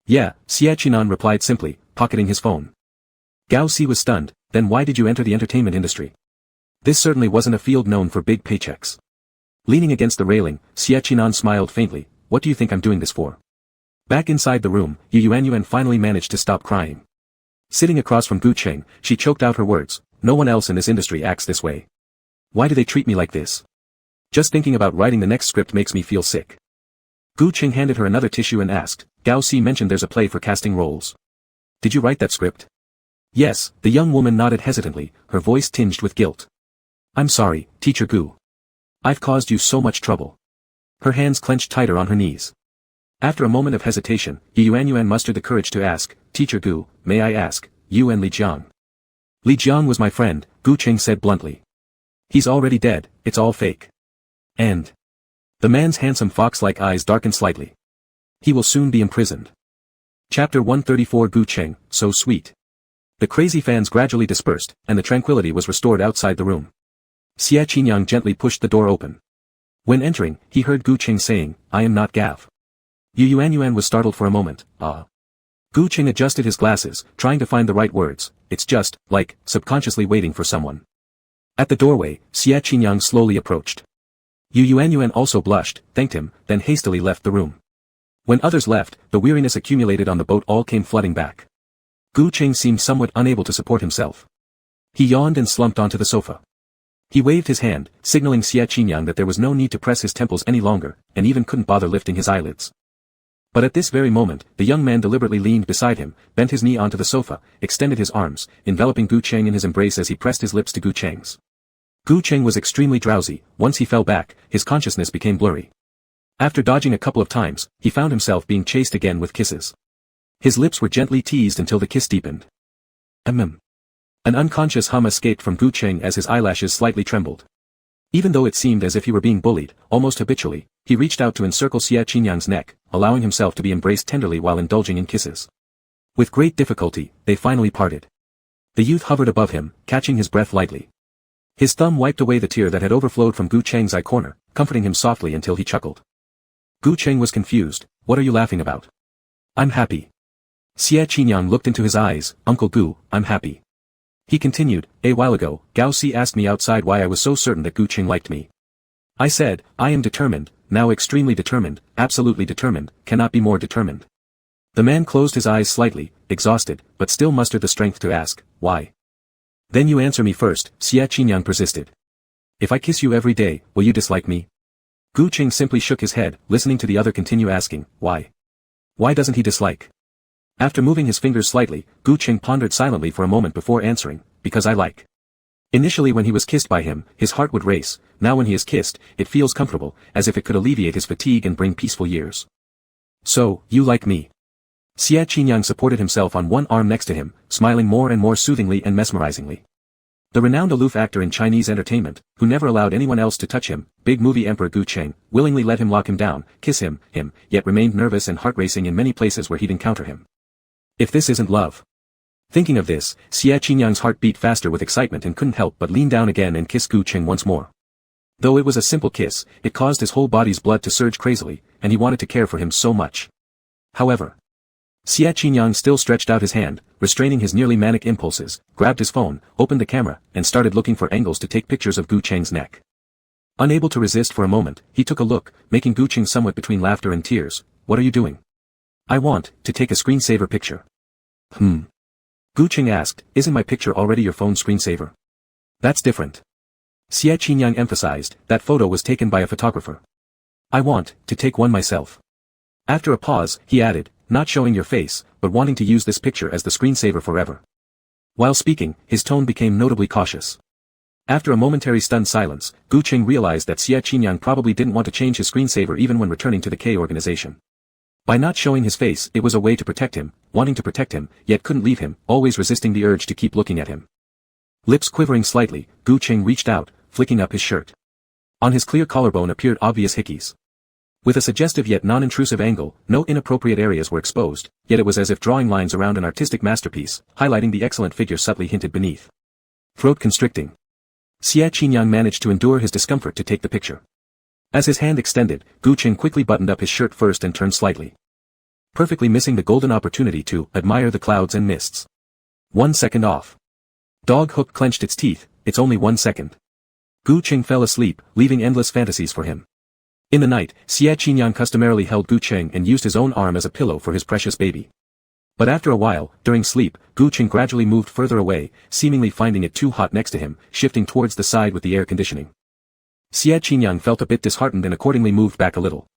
Yeah, Xie Qinan replied simply, pocketing his phone. Gao Si was stunned, then why did you enter the entertainment industry? This certainly wasn't a field known for big paychecks. Leaning against the railing, Xie Qinan smiled faintly, what do you think I'm doing this for? Back inside the room, Yuan finally managed to stop crying. Sitting across from Gu Qing, she choked out her words, no one else in this industry acts this way. Why do they treat me like this? Just thinking about writing the next script makes me feel sick. Gu Qing handed her another tissue and asked, Gao Si mentioned there's a play for casting roles. Did you write that script? Yes, the young woman nodded hesitantly, her voice tinged with guilt. I'm sorry, Teacher Gu. I've caused you so much trouble. Her hands clenched tighter on her knees. After a moment of hesitation, Yuan mustered the courage to ask, Teacher Gu, may I ask, you and Li Jiang? Li Jiang was my friend, Gu Qing said bluntly. He's already dead, it's all fake. And the man's handsome fox-like eyes darkened slightly. He will soon be imprisoned. Chapter 134 Gu Qing, so sweet. The crazy fans gradually dispersed, and the tranquility was restored outside the room. Xie Qinan gently pushed the door open. When entering, he heard Gu Qing saying, I am not Gav. Yuan was startled for a moment, ah. Gu Qing adjusted his glasses, trying to find the right words, it's just, like, subconsciously waiting for someone. At the doorway, Xie Qinan slowly approached. Yuan also blushed, thanked him, then hastily left the room. When others left, the weariness accumulated on the boat all came flooding back. Gu Qing seemed somewhat unable to support himself. He yawned and slumped onto the sofa. He waved his hand, signaling Xie Qinyang that there was no need to press his temples any longer, and even couldn't bother lifting his eyelids. But at this very moment, the young man deliberately leaned beside him, bent his knee onto the sofa, extended his arms, enveloping Gu Cheng in his embrace as he pressed his lips to Gu Cheng's. Gu Cheng was extremely drowsy. Once he fell back, his consciousness became blurry. After dodging a couple of times, he found himself being chased again with kisses. His lips were gently teased until the kiss deepened. An unconscious hum escaped from Gu Cheng as his eyelashes slightly trembled. Even though it seemed as if he were being bullied, almost habitually, he reached out to encircle Xie Qinyang's neck, allowing himself to be embraced tenderly while indulging in kisses. With great difficulty, they finally parted. The youth hovered above him, catching his breath lightly. His thumb wiped away the tear that had overflowed from Gu Cheng's eye corner, comforting him softly until he chuckled. Gu Cheng was confused. What are you laughing about? I'm happy. Xie Qinyang looked into his eyes. Uncle Gu, I'm happy. He continued, a while ago, Gao Si asked me outside why I was so certain that Gu Cheng liked me. I said, I am determined, now extremely determined, absolutely determined, cannot be more determined. The man closed his eyes slightly, exhausted, but still mustered the strength to ask, why? Then you answer me first, Xie Qinyang persisted. If I kiss you every day, will you dislike me? Gu Cheng simply shook his head, listening to the other continue asking, why? Why doesn't he dislike? After moving his fingers slightly, Gu Cheng pondered silently for a moment before answering, because I like. Initially when he was kissed by him, his heart would race. Now when he is kissed, it feels comfortable, as if it could alleviate his fatigue and bring peaceful years. So, you like me? Xie Qinyang supported himself on one arm next to him, smiling more and more soothingly and mesmerizingly. The renowned aloof actor in Chinese entertainment, who never allowed anyone else to touch him, big movie emperor Gu Cheng, willingly let him lock him down, kiss him, yet remained nervous and heart-racing in many places where he'd encounter him. If this isn't love. Thinking of this, Xie Qinyang's heart beat faster with excitement and couldn't help but lean down again and kiss Gu Cheng once more. Though it was a simple kiss, it caused his whole body's blood to surge crazily, and he wanted to care for him so much. However, Xie Qinyang still stretched out his hand, restraining his nearly manic impulses, grabbed his phone, opened the camera, and started looking for angles to take pictures of Gu Cheng's neck. Unable to resist for a moment, he took a look, making Gu Cheng somewhat between laughter and tears. What are you doing? I want to take a screensaver picture. Gu Cheng asked, isn't my picture already your phone's screensaver? That's different. Xie Qinyang emphasized, that photo was taken by a photographer. I want to take one myself. After a pause, he added, not showing your face, but wanting to use this picture as the screensaver forever. While speaking, his tone became notably cautious. After a momentary stunned silence, Gu Cheng realized that Xie Qinyang probably didn't want to change his screensaver even when returning to the K organization. By not showing his face, it was a way to protect him, wanting to protect him, yet couldn't leave him, always resisting the urge to keep looking at him. Lips quivering slightly, Gu Cheng reached out, flicking up his shirt. On his clear collarbone appeared obvious hickeys. With a suggestive yet non-intrusive angle, no inappropriate areas were exposed, yet it was as if drawing lines around an artistic masterpiece, highlighting the excellent figure subtly hinted beneath. Throat constricting. Xie Qinyang managed to endure his discomfort to take the picture. As his hand extended, Gu Cheng quickly buttoned up his shirt first and turned slightly. Perfectly missing the golden opportunity to admire the clouds and mists. 1 second off. Dog Hook clenched its teeth, it's only 1 second. Gu Cheng fell asleep, leaving endless fantasies for him. In the night, Xie Qinyang customarily held Gu Cheng and used his own arm as a pillow for his precious baby. But after a while, during sleep, Gu Cheng gradually moved further away, seemingly finding it too hot next to him, shifting towards the side with the air conditioning. Xie Qinyang felt a bit disheartened and accordingly moved back a little.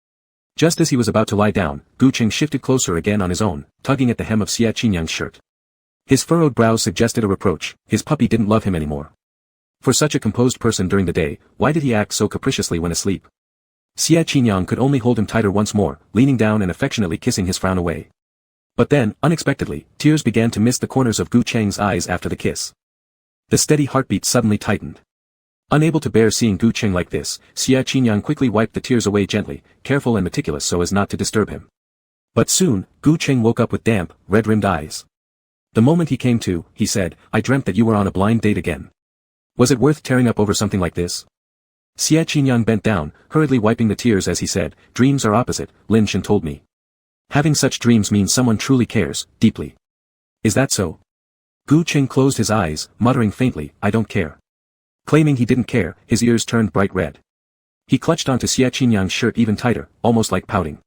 Just as he was about to lie down, Gu Cheng shifted closer again on his own, tugging at the hem of Xie Qinyang's shirt. His furrowed brows suggested a reproach. His puppy didn't love him anymore. For such a composed person during the day, why did he act so capriciously when asleep? Xie Qinyang could only hold him tighter once more, leaning down and affectionately kissing his frown away. But then, unexpectedly, tears began to mist the corners of Gu Cheng's eyes after the kiss. The steady heartbeat suddenly tightened. Unable to bear seeing Gu Cheng like this, Xie Qinyang quickly wiped the tears away gently, careful and meticulous so as not to disturb him. But soon, Gu Cheng woke up with damp, red-rimmed eyes. The moment he came to, he said, I dreamt that you were on a blind date again. Was it worth tearing up over something like this? Xie Qinyang bent down, hurriedly wiping the tears as he said, dreams are opposite, Lin Shen told me. Having such dreams means someone truly cares, deeply. Is that so? Gu Cheng closed his eyes, muttering faintly, I don't care. Claiming he didn't care, his ears turned bright red. He clutched onto Xie Qinyang's shirt even tighter, almost like pouting.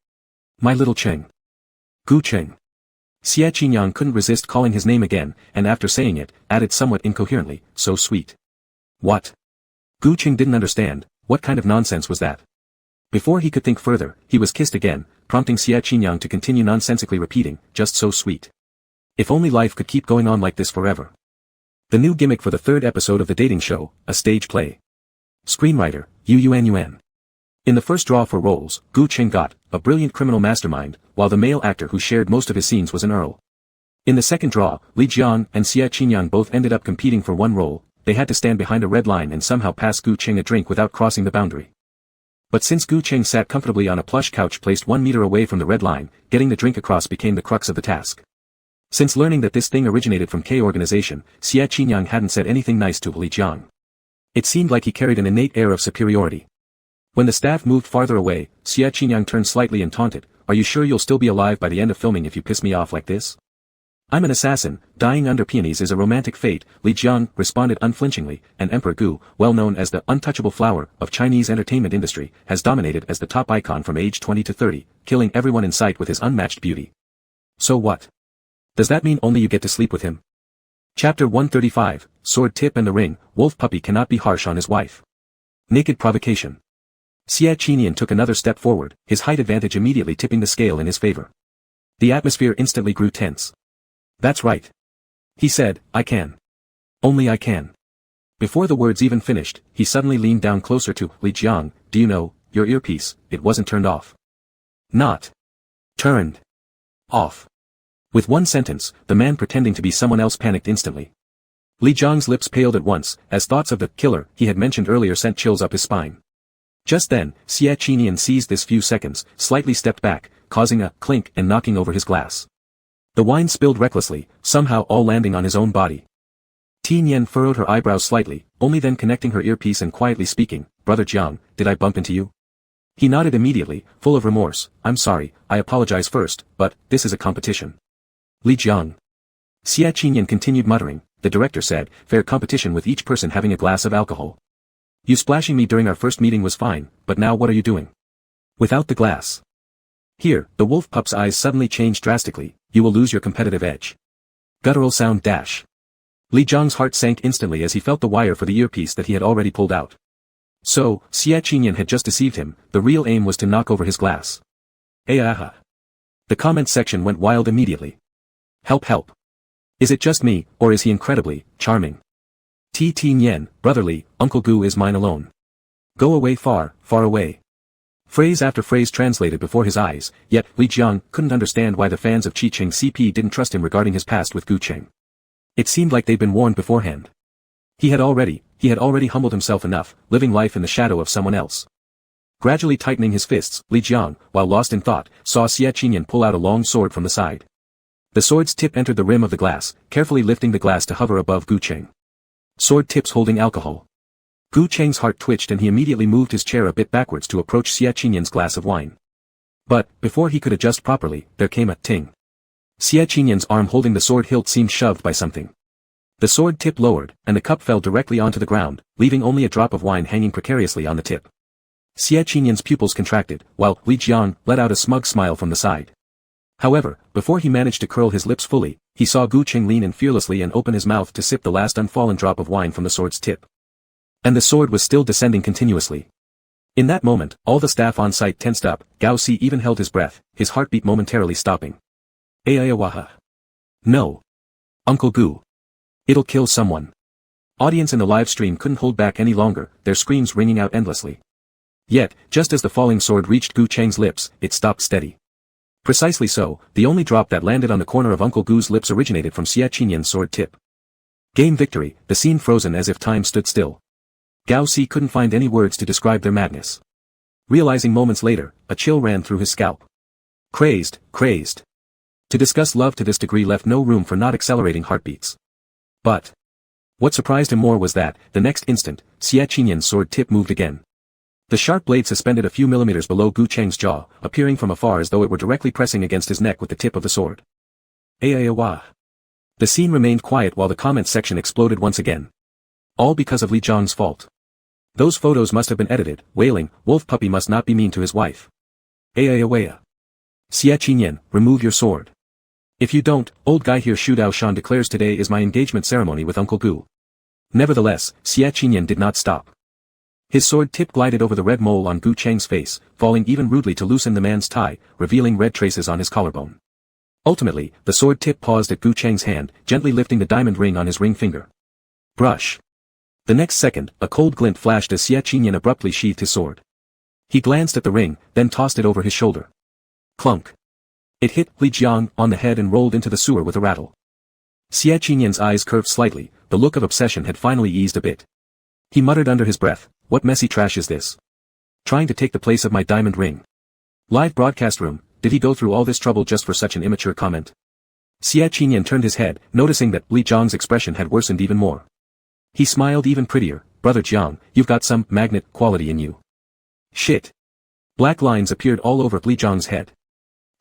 My little Cheng. Gu Cheng. Xie Qinyang couldn't resist calling his name again, and after saying it, added somewhat incoherently, so sweet. What? Gu Qing didn't understand, what kind of nonsense was that? Before he could think further, he was kissed again, prompting Xia Qinyang to continue nonsensically repeating, just so sweet. If only life could keep going on like this forever. The new gimmick for the third episode of the dating show, a stage play. Screenwriter, Yu Yuan. In the first draw for roles, Gu Qing got a brilliant criminal mastermind, while the male actor who shared most of his scenes was an earl. In the second draw, Li Jiang and Xia Qinyang both ended up competing for one role. They had to stand behind a red line and somehow pass Gu Qing a drink without crossing the boundary. But since Gu Qing sat comfortably on a plush couch placed 1 meter away from the red line, getting the drink across became the crux of the task. Since learning that this thing originated from K organization, Xia Qinyang hadn't said anything nice to Li Jiang. It seemed like he carried an innate air of superiority. When the staff moved farther away, Xia Qinyang turned slightly and taunted, "Are you sure you'll still be alive by the end of filming if you piss me off like this? I'm an assassin, dying under peonies is a romantic fate," Li Jiang responded unflinchingly, and Emperor Gu, well known as the untouchable flower of Chinese entertainment industry, has dominated as the top icon from age 20 to 30, killing everyone in sight with his unmatched beauty. So what? Does that mean only you get to sleep with him? Chapter 135, Sword Tip and the Ring, Wolf Puppy cannot be harsh on his wife. Naked provocation. Xia Qinyang took another step forward, his height advantage immediately tipping the scale in his favor. The atmosphere instantly grew tense. "That's right," he said, "I can. Only I can." Before the words even finished, he suddenly leaned down closer to Li Jiang. "Do you know, your earpiece, it wasn't turned off." "Not turned off." With one sentence, the man pretending to be someone else panicked instantly. Li Jiang's lips paled at once, as thoughts of the killer he had mentioned earlier sent chills up his spine. Just then, Xia Qinyang seized this few seconds, slightly stepped back, causing a clink and knocking over his glass. The wine spilled recklessly, somehow all landing on his own body. Tian furrowed her eyebrows slightly, only then connecting her earpiece and quietly speaking, "Brother Jiang, did I bump into you?" He nodded immediately, full of remorse. "I'm sorry, I apologize first, but this is a competition." Li Jiang. Xia Qinyang continued muttering, "The director said, fair competition with each person having a glass of alcohol. You splashing me during our first meeting was fine, but now what are you doing? Without the glass." Here, the wolf pup's eyes suddenly changed drastically. "You will lose your competitive edge." Guttural sound dash. Li Jiang's heart sank instantly as he felt the wire for the earpiece that he had already pulled out. So, Xia Qinyang had just deceived him, the real aim was to knock over his glass. The comment section went wild immediately. "Help help. Is it just me, or is he incredibly charming? Tian, brotherly, Uncle Gu is mine alone. Go away far, far away." Phrase after phrase translated before his eyes, yet Li Jiang couldn't understand why the fans of Qi Qing CP didn't trust him regarding his past with Gu Qing. It seemed like they'd been warned beforehand. He had already humbled himself enough, living life in the shadow of someone else. Gradually tightening his fists, Li Jiang, while lost in thought, saw Xia Qinyang pull out a long sword from the side. The sword's tip entered the rim of the glass, carefully lifting the glass to hover above Gu Qing. Sword tips holding alcohol. Gu Cheng's heart twitched and he immediately moved his chair a bit backwards to approach Xia Qinyang's glass of wine. But, before he could adjust properly, there came a ting. Xia Qinyang's arm holding the sword hilt seemed shoved by something. The sword tip lowered, and the cup fell directly onto the ground, leaving only a drop of wine hanging precariously on the tip. Xia Qinyang's pupils contracted, while Li Jiang let out a smug smile from the side. However, before he managed to curl his lips fully, he saw Gu Qing lean in fearlessly and open his mouth to sip the last unfallen drop of wine from the sword's tip. And the sword was still descending continuously. In that moment, all the staff on site tensed up. Gao Si even held his breath, his heartbeat momentarily stopping. Ayawaha. No. Uncle Gu. It'll kill someone. Audience in the live stream couldn't hold back any longer, their screams ringing out endlessly. Yet, just as the falling sword reached Gu Cheng's lips, it stopped steady. Precisely so, the only drop that landed on the corner of Uncle Gu's lips originated from Xia Qinyang's sword tip. Game victory, the scene frozen as if time stood still. Gao Si couldn't find any words to describe their madness. Realizing moments later, a chill ran through his scalp. Crazed. To discuss love to this degree left no room for not accelerating heartbeats. But what surprised him more was that, the next instant, Xia Qinyang's sword tip moved again. The sharp blade suspended a few millimeters below Gu Cheng's jaw, appearing from afar as though it were directly pressing against his neck with the tip of the sword. Ayawa. The scene remained quiet while the comments section exploded once again. All because of Li Jiang's fault. Those photos must have been edited, wailing, wolf puppy must not be mean to his wife. Ayawaya. Xia Qinyang, remove your sword. If you don't, old guy here Shu Dao Shan declares today is my engagement ceremony with Uncle Gu. Nevertheless, Xia Qinyang did not stop. His sword tip glided over the red mole on Gu Cheng's face, falling even rudely to loosen the man's tie, revealing red traces on his collarbone. Ultimately, the sword tip paused at Gu Cheng's hand, gently lifting the diamond ring on his ring finger. Brush. The next second, a cold glint flashed as Xie Qinyan abruptly sheathed his sword. He glanced at the ring, then tossed it over his shoulder. Clunk. It hit Li Jiang on the head and rolled into the sewer with a rattle. Xie Qinyan's eyes curved slightly, the look of obsession had finally eased a bit. He muttered under his breath, "What messy trash is this? Trying to take the place of my diamond ring." Live broadcast room, did he go through all this trouble just for such an immature comment? Xie Qinyan turned his head, noticing that Li Jiang's expression had worsened even more. He smiled even prettier. "Brother Jiang, you've got some magnet quality in you." Shit. Black lines appeared all over Li Jiang's head.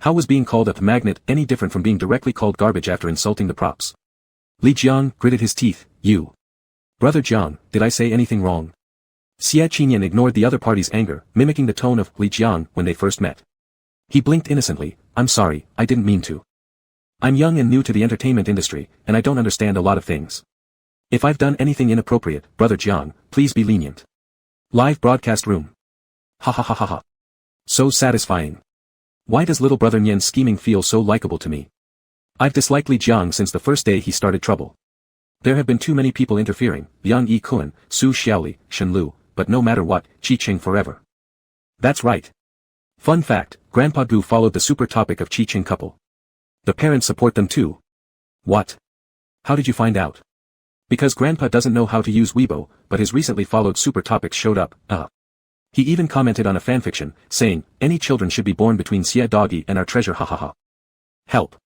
How was being called a magnet any different from being directly called garbage after insulting the props? Li Jiang gritted his teeth. "You. Brother Jiang, did I say anything wrong?" Xie Qinyan ignored the other party's anger, mimicking the tone of Li Jiang when they first met. He blinked innocently. "I'm sorry, I didn't mean to. I'm young and new to the entertainment industry, and I don't understand a lot of things. If I've done anything inappropriate, Brother Jiang, please be lenient." Live broadcast room. Ha ha ha ha ha. So satisfying. Why does little brother Nian's scheming feel so likable to me? I've disliked Li Jiang since the first day he started trouble. There have been too many people interfering, Yang Yi Kun, Su Xiaoli, Shen Lu, but no matter what, Qi Qing forever. That's right. Fun fact, Grandpa Gu followed the super topic of Qi Qing couple. The parents support them too. What? How did you find out? Because Grandpa doesn't know how to use Weibo, but his recently followed super topics showed up, He even commented on a fanfiction, saying, "Any children should be born between Xie Doggy and our treasure hahaha. Help.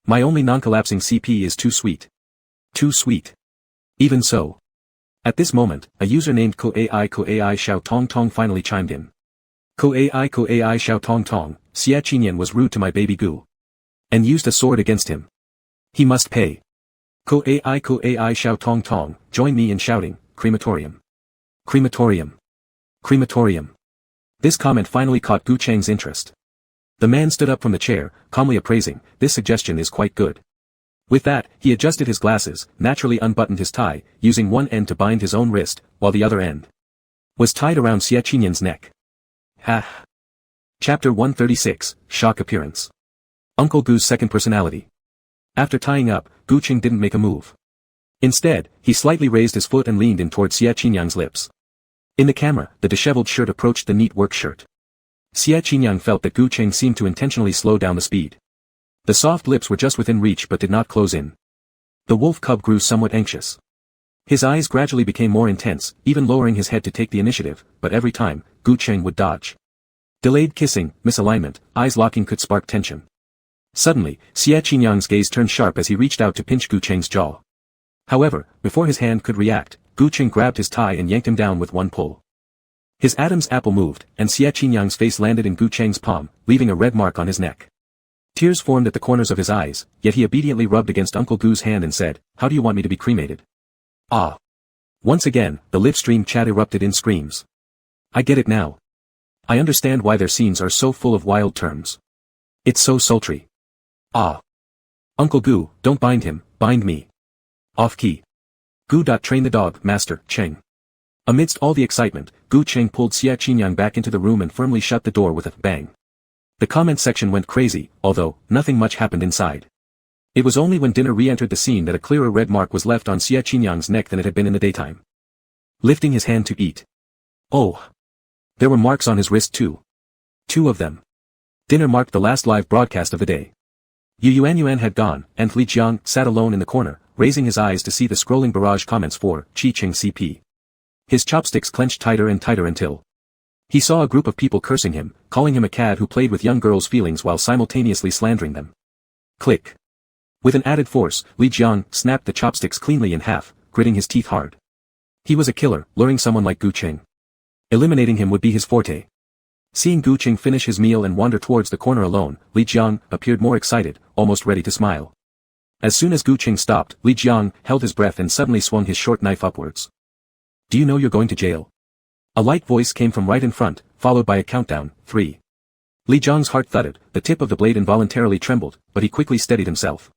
My only non-collapsing CP is too sweet. Too sweet." Even so. At this moment, a user named Ko-AI Xiao Tong Tong finally chimed in. Ko-AI Xiao Tong Tong, Xie Qinyan was rude to my baby Gu. And used a sword against him. He must pay. Ko-AI Xiao Tong Tong, join me in shouting, crematorium. Crematorium. Crematorium. This comment finally caught Gu Cheng's interest. The man stood up from the chair, calmly appraising, "This suggestion is quite good." With that, he adjusted his glasses, naturally unbuttoned his tie, using one end to bind his own wrist, while the other end was tied around Xie Qinyan's neck. Ha! Chapter 136, Shock Appearance. Uncle Gu's second personality. After tying up, Gu Cheng didn't make a move. Instead, he slightly raised his foot and leaned in toward Xie Qinyang's lips. In the camera, the disheveled shirt approached the neat work shirt. Xie Qinyang felt that Gu Cheng seemed to intentionally slow down the speed. The soft lips were just within reach but did not close in. The wolf cub grew somewhat anxious. His eyes gradually became more intense, even lowering his head to take the initiative, but every time, Gu Cheng would dodge. Delayed kissing, misalignment, eyes locking could spark tension. Suddenly, Xie Qinyang's gaze turned sharp as he reached out to pinch Gu Cheng's jaw. However, before his hand could react, Gu Cheng grabbed his tie and yanked him down with one pull. His Adam's apple moved, and Xie Qinyang's face landed in Gu Cheng's palm, leaving a red mark on his neck. Tears formed at the corners of his eyes, yet he obediently rubbed against Uncle Gu's hand and said, "How do you want me to be cremated?" Ah. Once again, the live stream chat erupted in screams. I get it now. I understand why their scenes are so full of wild terms. It's so sultry. Ah. Uncle Gu, don't bind him, bind me. Off key. Gu. Train the dog, Master, Cheng. Amidst all the excitement, Gu Cheng pulled Xie Qinyang back into the room and firmly shut the door with a bang. The comment section went crazy, although, nothing much happened inside. It was only when dinner re-entered the scene that a clearer red mark was left on Xie Qinyang's neck than it had been in the daytime. Lifting his hand to eat. Oh. There were marks on his wrist too. 2 of them. Dinner marked the last live broadcast of the day. Yuan had gone, and Li Jiang sat alone in the corner, raising his eyes to see the scrolling barrage comments for Qi Qing CP. His chopsticks clenched tighter and tighter until he saw a group of people cursing him, calling him a cad who played with young girls' feelings while simultaneously slandering them. Click. With an added force, Li Jiang snapped the chopsticks cleanly in half, gritting his teeth hard. He was a killer, luring someone like Gu Cheng. Eliminating him would be his forte. Seeing Gu Cheng finish his meal and wander towards the corner alone, Li Jiang appeared more excited, almost ready to smile. As soon as Gu Cheng stopped, Li Jiang held his breath and suddenly swung his short knife upwards. Do you know you're going to jail? A light voice came from right in front, followed by a countdown, 3. Li Jiang's heart thudded, the tip of the blade involuntarily trembled, but he quickly steadied himself.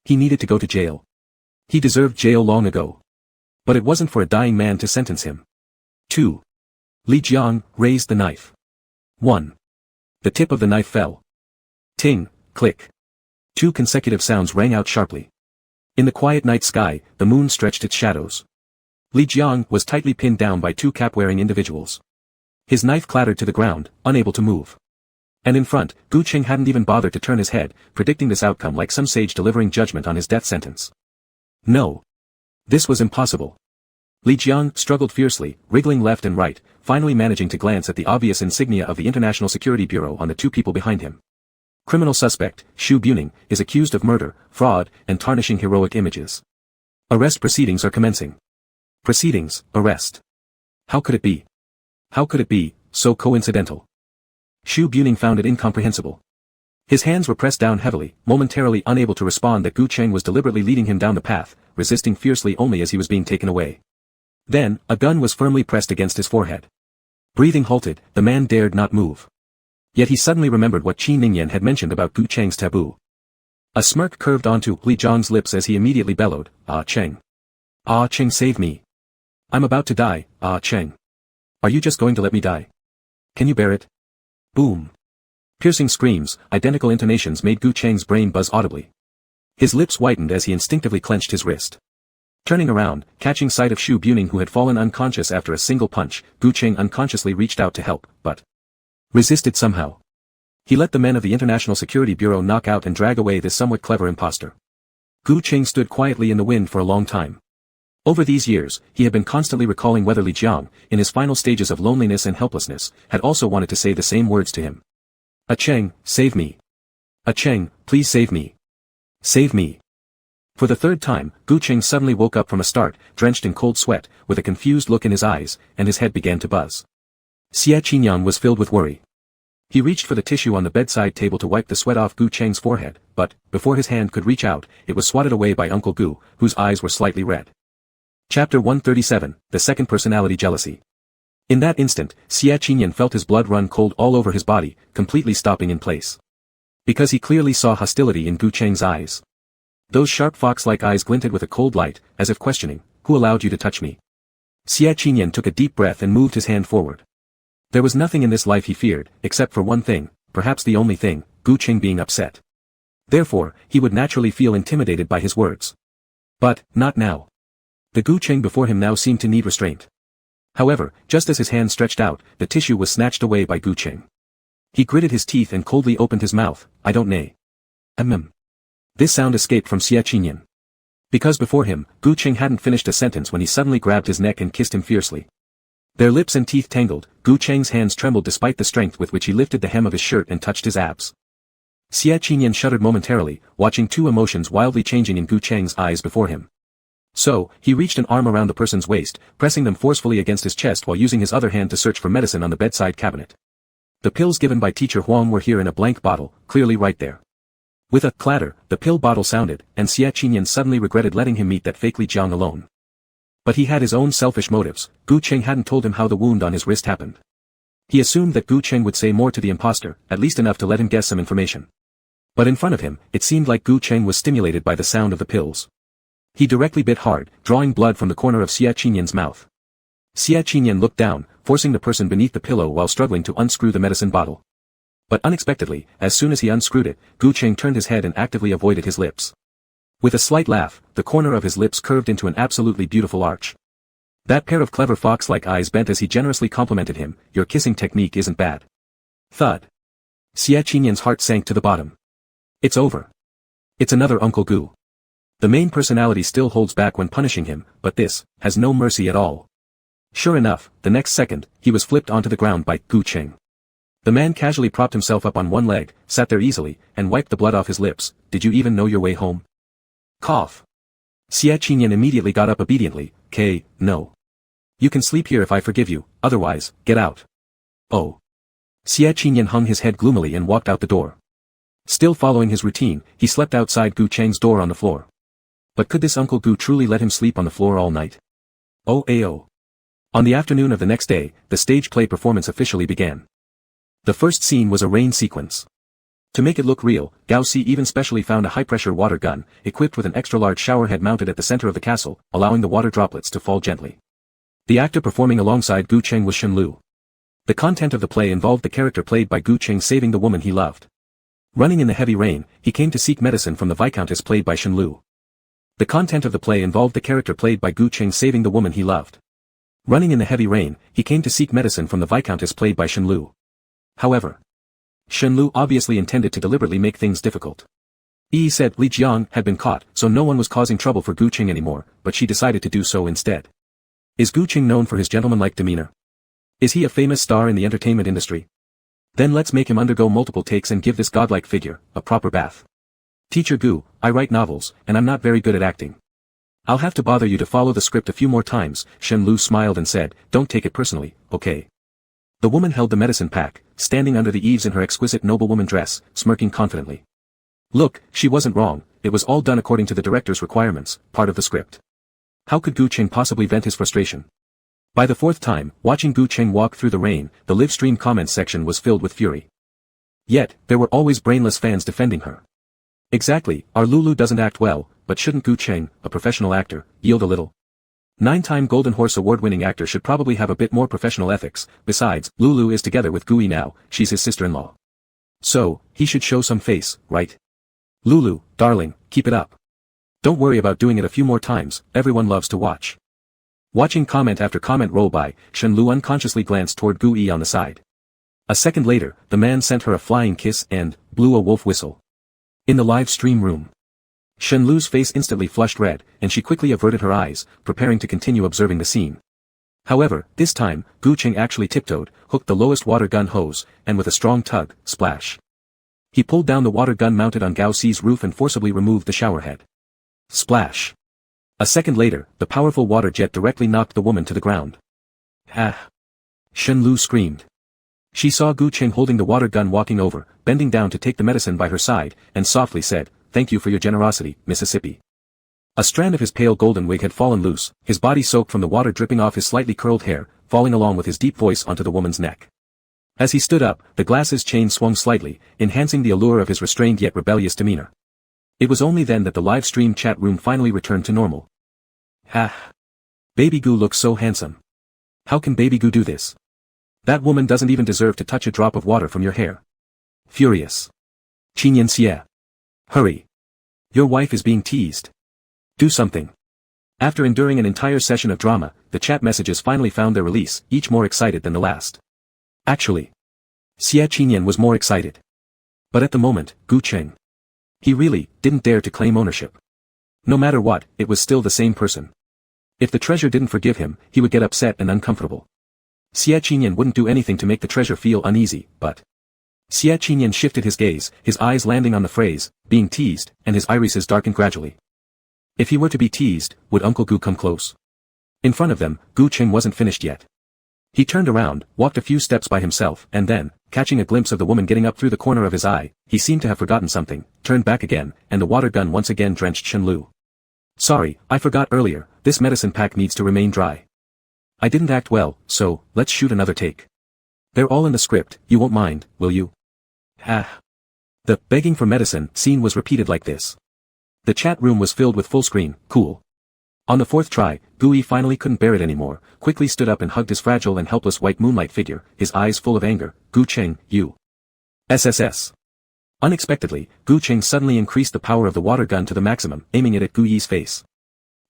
He needed to go to jail. He deserved jail long ago. But it wasn't for a dying man to sentence him. 2. Li Jiang raised the knife. 1. The tip of the knife fell. Ting, click. 2 consecutive sounds rang out sharply. In the quiet night sky, the moon stretched its shadows. Li Jiang was tightly pinned down by 2 cap-wearing individuals. His knife clattered to the ground, unable to move. And in front, Gu Qing hadn't even bothered to turn his head, predicting this outcome like some sage delivering judgment on his death sentence. No. This was impossible. Li Jiang struggled fiercely, wriggling left and right, finally managing to glance at the obvious insignia of the International Security Bureau on the 2 people behind him. Criminal suspect, Xu Buning, is accused of murder, fraud, and tarnishing heroic images. Arrest proceedings are commencing. Proceedings, arrest. How could it be? How could it be so coincidental? Xu Buning found it incomprehensible. His hands were pressed down heavily, momentarily unable to respond that Gu Cheng was deliberately leading him down the path, resisting fiercely only as he was being taken away. Then, a gun was firmly pressed against his forehead. Breathing halted, the man dared not move. Yet he suddenly remembered what Qi Ningyan had mentioned about Gu Cheng's taboo. A smirk curved onto Li Jiang's lips as he immediately bellowed, "Ah Cheng. Ah Cheng, save me. I'm about to die, Ah Cheng. Are you just going to let me die? Can you bear it?" Boom. Piercing screams, identical intonations made Gu Cheng's brain buzz audibly. His lips whitened as he instinctively clenched his wrist. Turning around, catching sight of Xu Buning who had fallen unconscious after a single punch, Gu Cheng unconsciously reached out to help, but resisted somehow. He let the men of the International Security Bureau knock out and drag away this somewhat clever imposter. Gu Cheng stood quietly in the wind for a long time. Over these years, he had been constantly recalling whether Li Jiang, in his final stages of loneliness and helplessness, had also wanted to say the same words to him. "Ah Cheng, save me. Ah Cheng, please save me. Save me." For the 3rd time, Gu Cheng suddenly woke up from a start, drenched in cold sweat, with a confused look in his eyes, and his head began to buzz. Xie Qinyan was filled with worry. He reached for the tissue on the bedside table to wipe the sweat off Gu Cheng's forehead, but, before his hand could reach out, it was swatted away by Uncle Gu, whose eyes were slightly red. Chapter 137, The Second Personality Jealousy. In that instant, Xie Qinyan felt his blood run cold all over his body, completely stopping in place. Because he clearly saw hostility in Gu Cheng's eyes. Those sharp fox-like eyes glinted with a cold light, as if questioning, "Who allowed you to touch me?" Xie Qinyan took a deep breath and moved his hand forward. There was nothing in this life he feared, except for one thing, perhaps the only thing, Gu Cheng being upset. Therefore, he would naturally feel intimidated by his words. But, not now. The Gu Cheng before him now seemed to need restraint. However, just as his hand stretched out, the tissue was snatched away by Gu Cheng. He gritted his teeth and coldly opened his mouth, "I don't know." This sound escaped from Xie Qinyan. Because before him, Gu Cheng hadn't finished a sentence when he suddenly grabbed his neck and kissed him fiercely. Their lips and teeth tangled, Gu Cheng's hands trembled despite the strength with which he lifted the hem of his shirt and touched his abs. Xie Qinyan shuddered momentarily, watching 2 emotions wildly changing in Gu Cheng's eyes before him. So, he reached an arm around the person's waist, pressing them forcefully against his chest while using his other hand to search for medicine on the bedside cabinet. The pills given by Teacher Huang were here in a blank bottle, clearly right there. With a clatter, the pill bottle sounded, and Xie Qinyan suddenly regretted letting him meet that fake Li Jiang alone. But he had his own selfish motives. Gu Cheng hadn't told him how the wound on his wrist happened. He assumed that Gu Cheng would say more to the imposter, at least enough to let him guess some information. But in front of him, it seemed like Gu Cheng was stimulated by the sound of the pills. He directly bit hard, drawing blood from the corner of Xie Qinyan's mouth. Xie Qinyan looked down, forcing the person beneath the pillow while struggling to unscrew the medicine bottle. But unexpectedly, as soon as he unscrewed it, Gu Cheng turned his head and actively avoided his lips. With a slight laugh, the corner of his lips curved into an absolutely beautiful arch. That pair of clever fox-like eyes bent as he generously complimented him, "Your kissing technique isn't bad." Thud. Xie Qinyan's heart sank to the bottom. It's over. It's another Uncle Gu. The main personality still holds back when punishing him, but this has no mercy at all. Sure enough, the next second, he was flipped onto the ground by Gu Cheng. The man casually propped himself up on one leg, sat there easily, and wiped the blood off his lips. "Did you even know your way home?" Cough. Xie Qinyan immediately got up obediently. No. You can sleep here if I forgive you, otherwise, get out." Oh. Xie Qinyan hung his head gloomily and walked out the door. Still following his routine, he slept outside Gu Cheng's door on the floor. But could this Uncle Gu truly let him sleep on the floor all night? Oh. On the afternoon of the next day, the stage play performance officially began. The first scene was a rain sequence. To make it look real, Gao Si even specially found a high-pressure water gun, equipped with an extra-large showerhead mounted at the center of the castle, allowing the water droplets to fall gently. The actor performing alongside Gu Cheng was Shen Lu. The content of the play involved the character played by Gu Qing saving the woman he loved. Running in the heavy rain, he came to seek medicine from the Viscountess played by Shen Lu. The content of the play involved the character played by Gu Qing saving the woman he loved. Running in the heavy rain, he came to seek medicine from the Viscountess played by Shen Lu. However, Shen Lu obviously intended to deliberately make things difficult. Yi said Li Jiang had been caught, so no one was causing trouble for Gu Qing anymore, but she decided to do so instead. Is Gu Qing known for his gentlemanlike demeanor? Is he a famous star in the entertainment industry? Then let's make him undergo multiple takes and give this godlike figure a proper bath. Teacher Gu, I write novels, and I'm not very good at acting. I'll have to bother you to follow the script a few more times, Shen Lu smiled and said, don't take it personally, okay? The woman held the medicine pack, standing under the eaves in her exquisite noblewoman dress, smirking confidently. Look, she wasn't wrong, it was all done according to the director's requirements, part of the script. How could Gu Qing possibly vent his frustration? By the fourth time, watching Gu Qing walk through the rain, the live stream comments section was filled with fury. Yet, there were always brainless fans defending her. Exactly, our Lulu doesn't act well, but shouldn't Gu Qing, a professional actor, yield a little? 9-time Golden Horse award-winning actor should probably have a bit more professional ethics. Besides, Lulu is together with Gui now, she's his sister-in-law. So, he should show some face, right? Lulu, darling, keep it up. Don't worry about doing it a few more times, everyone loves to watch. Watching comment after comment roll by, Shen Lu unconsciously glanced toward Gu Yi on the side. A second later, the man sent her a flying kiss and blew a wolf whistle. In the live stream room, Shen Lu's face instantly flushed red, and she quickly averted her eyes, preparing to continue observing the scene. However, this time, Gu Qing actually tiptoed, hooked the lowest water gun hose, and with a strong tug, splash. He pulled down the water gun mounted on Gao Xi's roof and forcibly removed the shower head. Splash. A second later, the powerful water jet directly knocked the woman to the ground. Ah! Shen Lu screamed. She saw Gu Qing holding the water gun walking over, bending down to take the medicine by her side, and softly said, "Thank you for your generosity, Mississippi." A strand of his pale golden wig had fallen loose, his body soaked from the water dripping off his slightly curled hair, falling along with his deep voice onto the woman's neck. As he stood up, the glasses chain swung slightly, enhancing the allure of his restrained yet rebellious demeanor. It was only then that the live stream chat room finally returned to normal. Ha! Baby Gu looks so handsome. How can Baby Gu do this? That woman doesn't even deserve to touch a drop of water from your hair. Furious. Qinyan Xie. Hurry. Your wife is being teased. Do something. After enduring an entire session of drama, the chat messages finally found their release, each more excited than the last. Actually, Xie Qinyan was more excited. But at the moment, Gu Qing. He really didn't dare to claim ownership. No matter what, it was still the same person. If the treasure didn't forgive him, he would get upset and uncomfortable. Xie Qinyan wouldn't do anything to make the treasure feel uneasy, but Xie Qinyan shifted his gaze, his eyes landing on the phrase, being teased, and his irises darkened gradually. If he were to be teased, would Uncle Gu come close? In front of them, Gu Qing wasn't finished yet. He turned around, walked a few steps by himself, and then, catching a glimpse of the woman getting up through the corner of his eye, he seemed to have forgotten something, turned back again, and the water gun once again drenched Shen Lu. Sorry, I forgot earlier, this medicine pack needs to remain dry. I didn't act well, so, let's shoot another take. They're all in the script, you won't mind, will you? Ah. The begging for medicine scene was repeated like this. The chat room was filled with full screen, cool. On the fourth try, Gui finally couldn't bear it anymore, quickly stood up and hugged his fragile and helpless white moonlight figure, his eyes full of anger. Gu Qing, you. SSS. Unexpectedly, Gu Qing suddenly increased the power of the water gun to the maximum, aiming it at Gu Yi's face.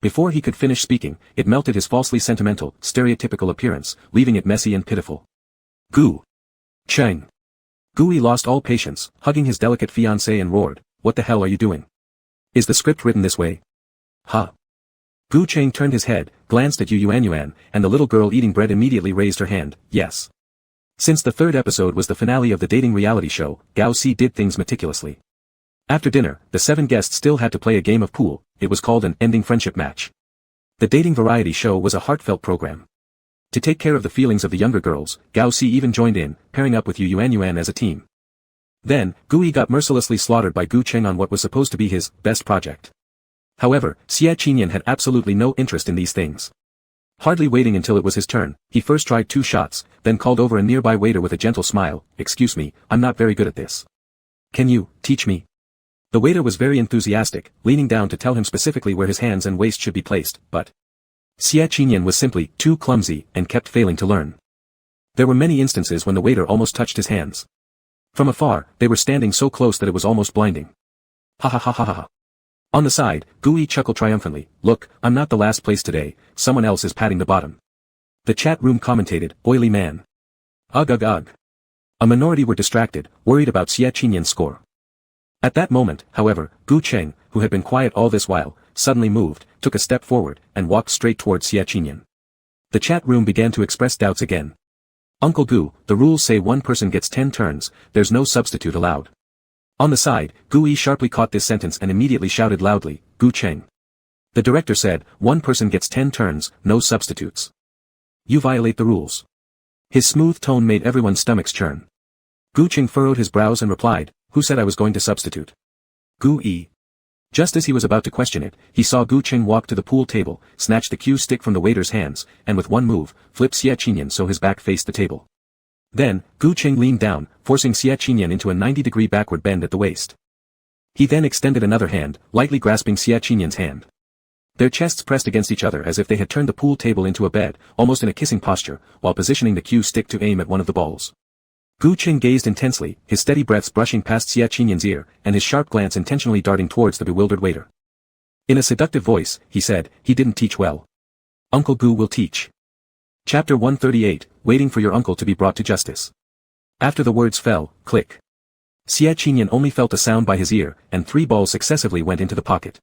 Before he could finish speaking, it melted his falsely sentimental, stereotypical appearance, leaving it messy and pitiful. Gu Qing. Gui lost all patience, hugging his delicate fiancée and roared, "What the hell are you doing? Is the script written this way? Huh?" Gu Qing turned his head, glanced at Yuan, and the little girl eating bread immediately raised her hand, yes. Since the third episode was the finale of the dating reality show, Gao Si did things meticulously. After dinner, the 7 guests still had to play a game of pool. It was called an ending friendship match. The dating variety show was a heartfelt program. To take care of the feelings of the younger girls, Gao Si even joined in, pairing up with Yuan as a team. Then, Gui got mercilessly slaughtered by Gu Qing on what was supposed to be his best project. However, Xie Qinyan had absolutely no interest in these things. Hardly waiting until it was his turn, he first tried 2 shots, then called over a nearby waiter with a gentle smile, "Excuse me, I'm not very good at this. Can you teach me?" The waiter was very enthusiastic, leaning down to tell him specifically where his hands and waist should be placed, but Xie Qinyan was simply too clumsy and kept failing to learn. There were many instances when the waiter almost touched his hands. From afar, they were standing so close that it was almost blinding. Ha ha ha ha ha. On the side, Gui chuckled triumphantly, "Look, I'm not the last place today, someone else is patting the bottom." The chat room commentated, "Oily man." Ugh ugh ugh. A minority were distracted, worried about Xie Qinyan's score. At that moment, however, Gu Cheng, who had been quiet all this while, suddenly moved, took a step forward, and walked straight towards Xie Qinyan. The chat room began to express doubts again. "Uncle Gu, the rules say one person gets 10 turns, there's no substitute allowed." On the side, Gui sharply caught this sentence and immediately shouted loudly, "Gu Cheng." The director said, "One person gets 10 turns, no substitutes. You violate the rules." His smooth tone made everyone's stomachs churn. Gu Cheng furrowed his brows and replied, "Who said I was going to substitute?" Gui. Just as he was about to question it, he saw Gu Cheng walk to the pool table, snatch the cue stick from the waiter's hands, and with one move, flip Xie Qinyan so his back faced the table. Then, Gu Cheng leaned down, forcing Xie Qinyan into a 90-degree backward bend at the waist. He then extended another hand, lightly grasping Xie Qinyan's hand. Their chests pressed against each other as if they had turned the pool table into a bed, almost in a kissing posture, while positioning the cue stick to aim at one of the balls. Gu Cheng gazed intensely, his steady breaths brushing past Xie Qinyan's ear, and his sharp glance intentionally darting towards the bewildered waiter. In a seductive voice, he said, "He didn't teach well. Uncle Gu will teach." Chapter 138, Waiting for your uncle to be brought to justice. After the words fell, click. Xie Qinyan only felt a sound by his ear, and 3 balls successively went into the pocket.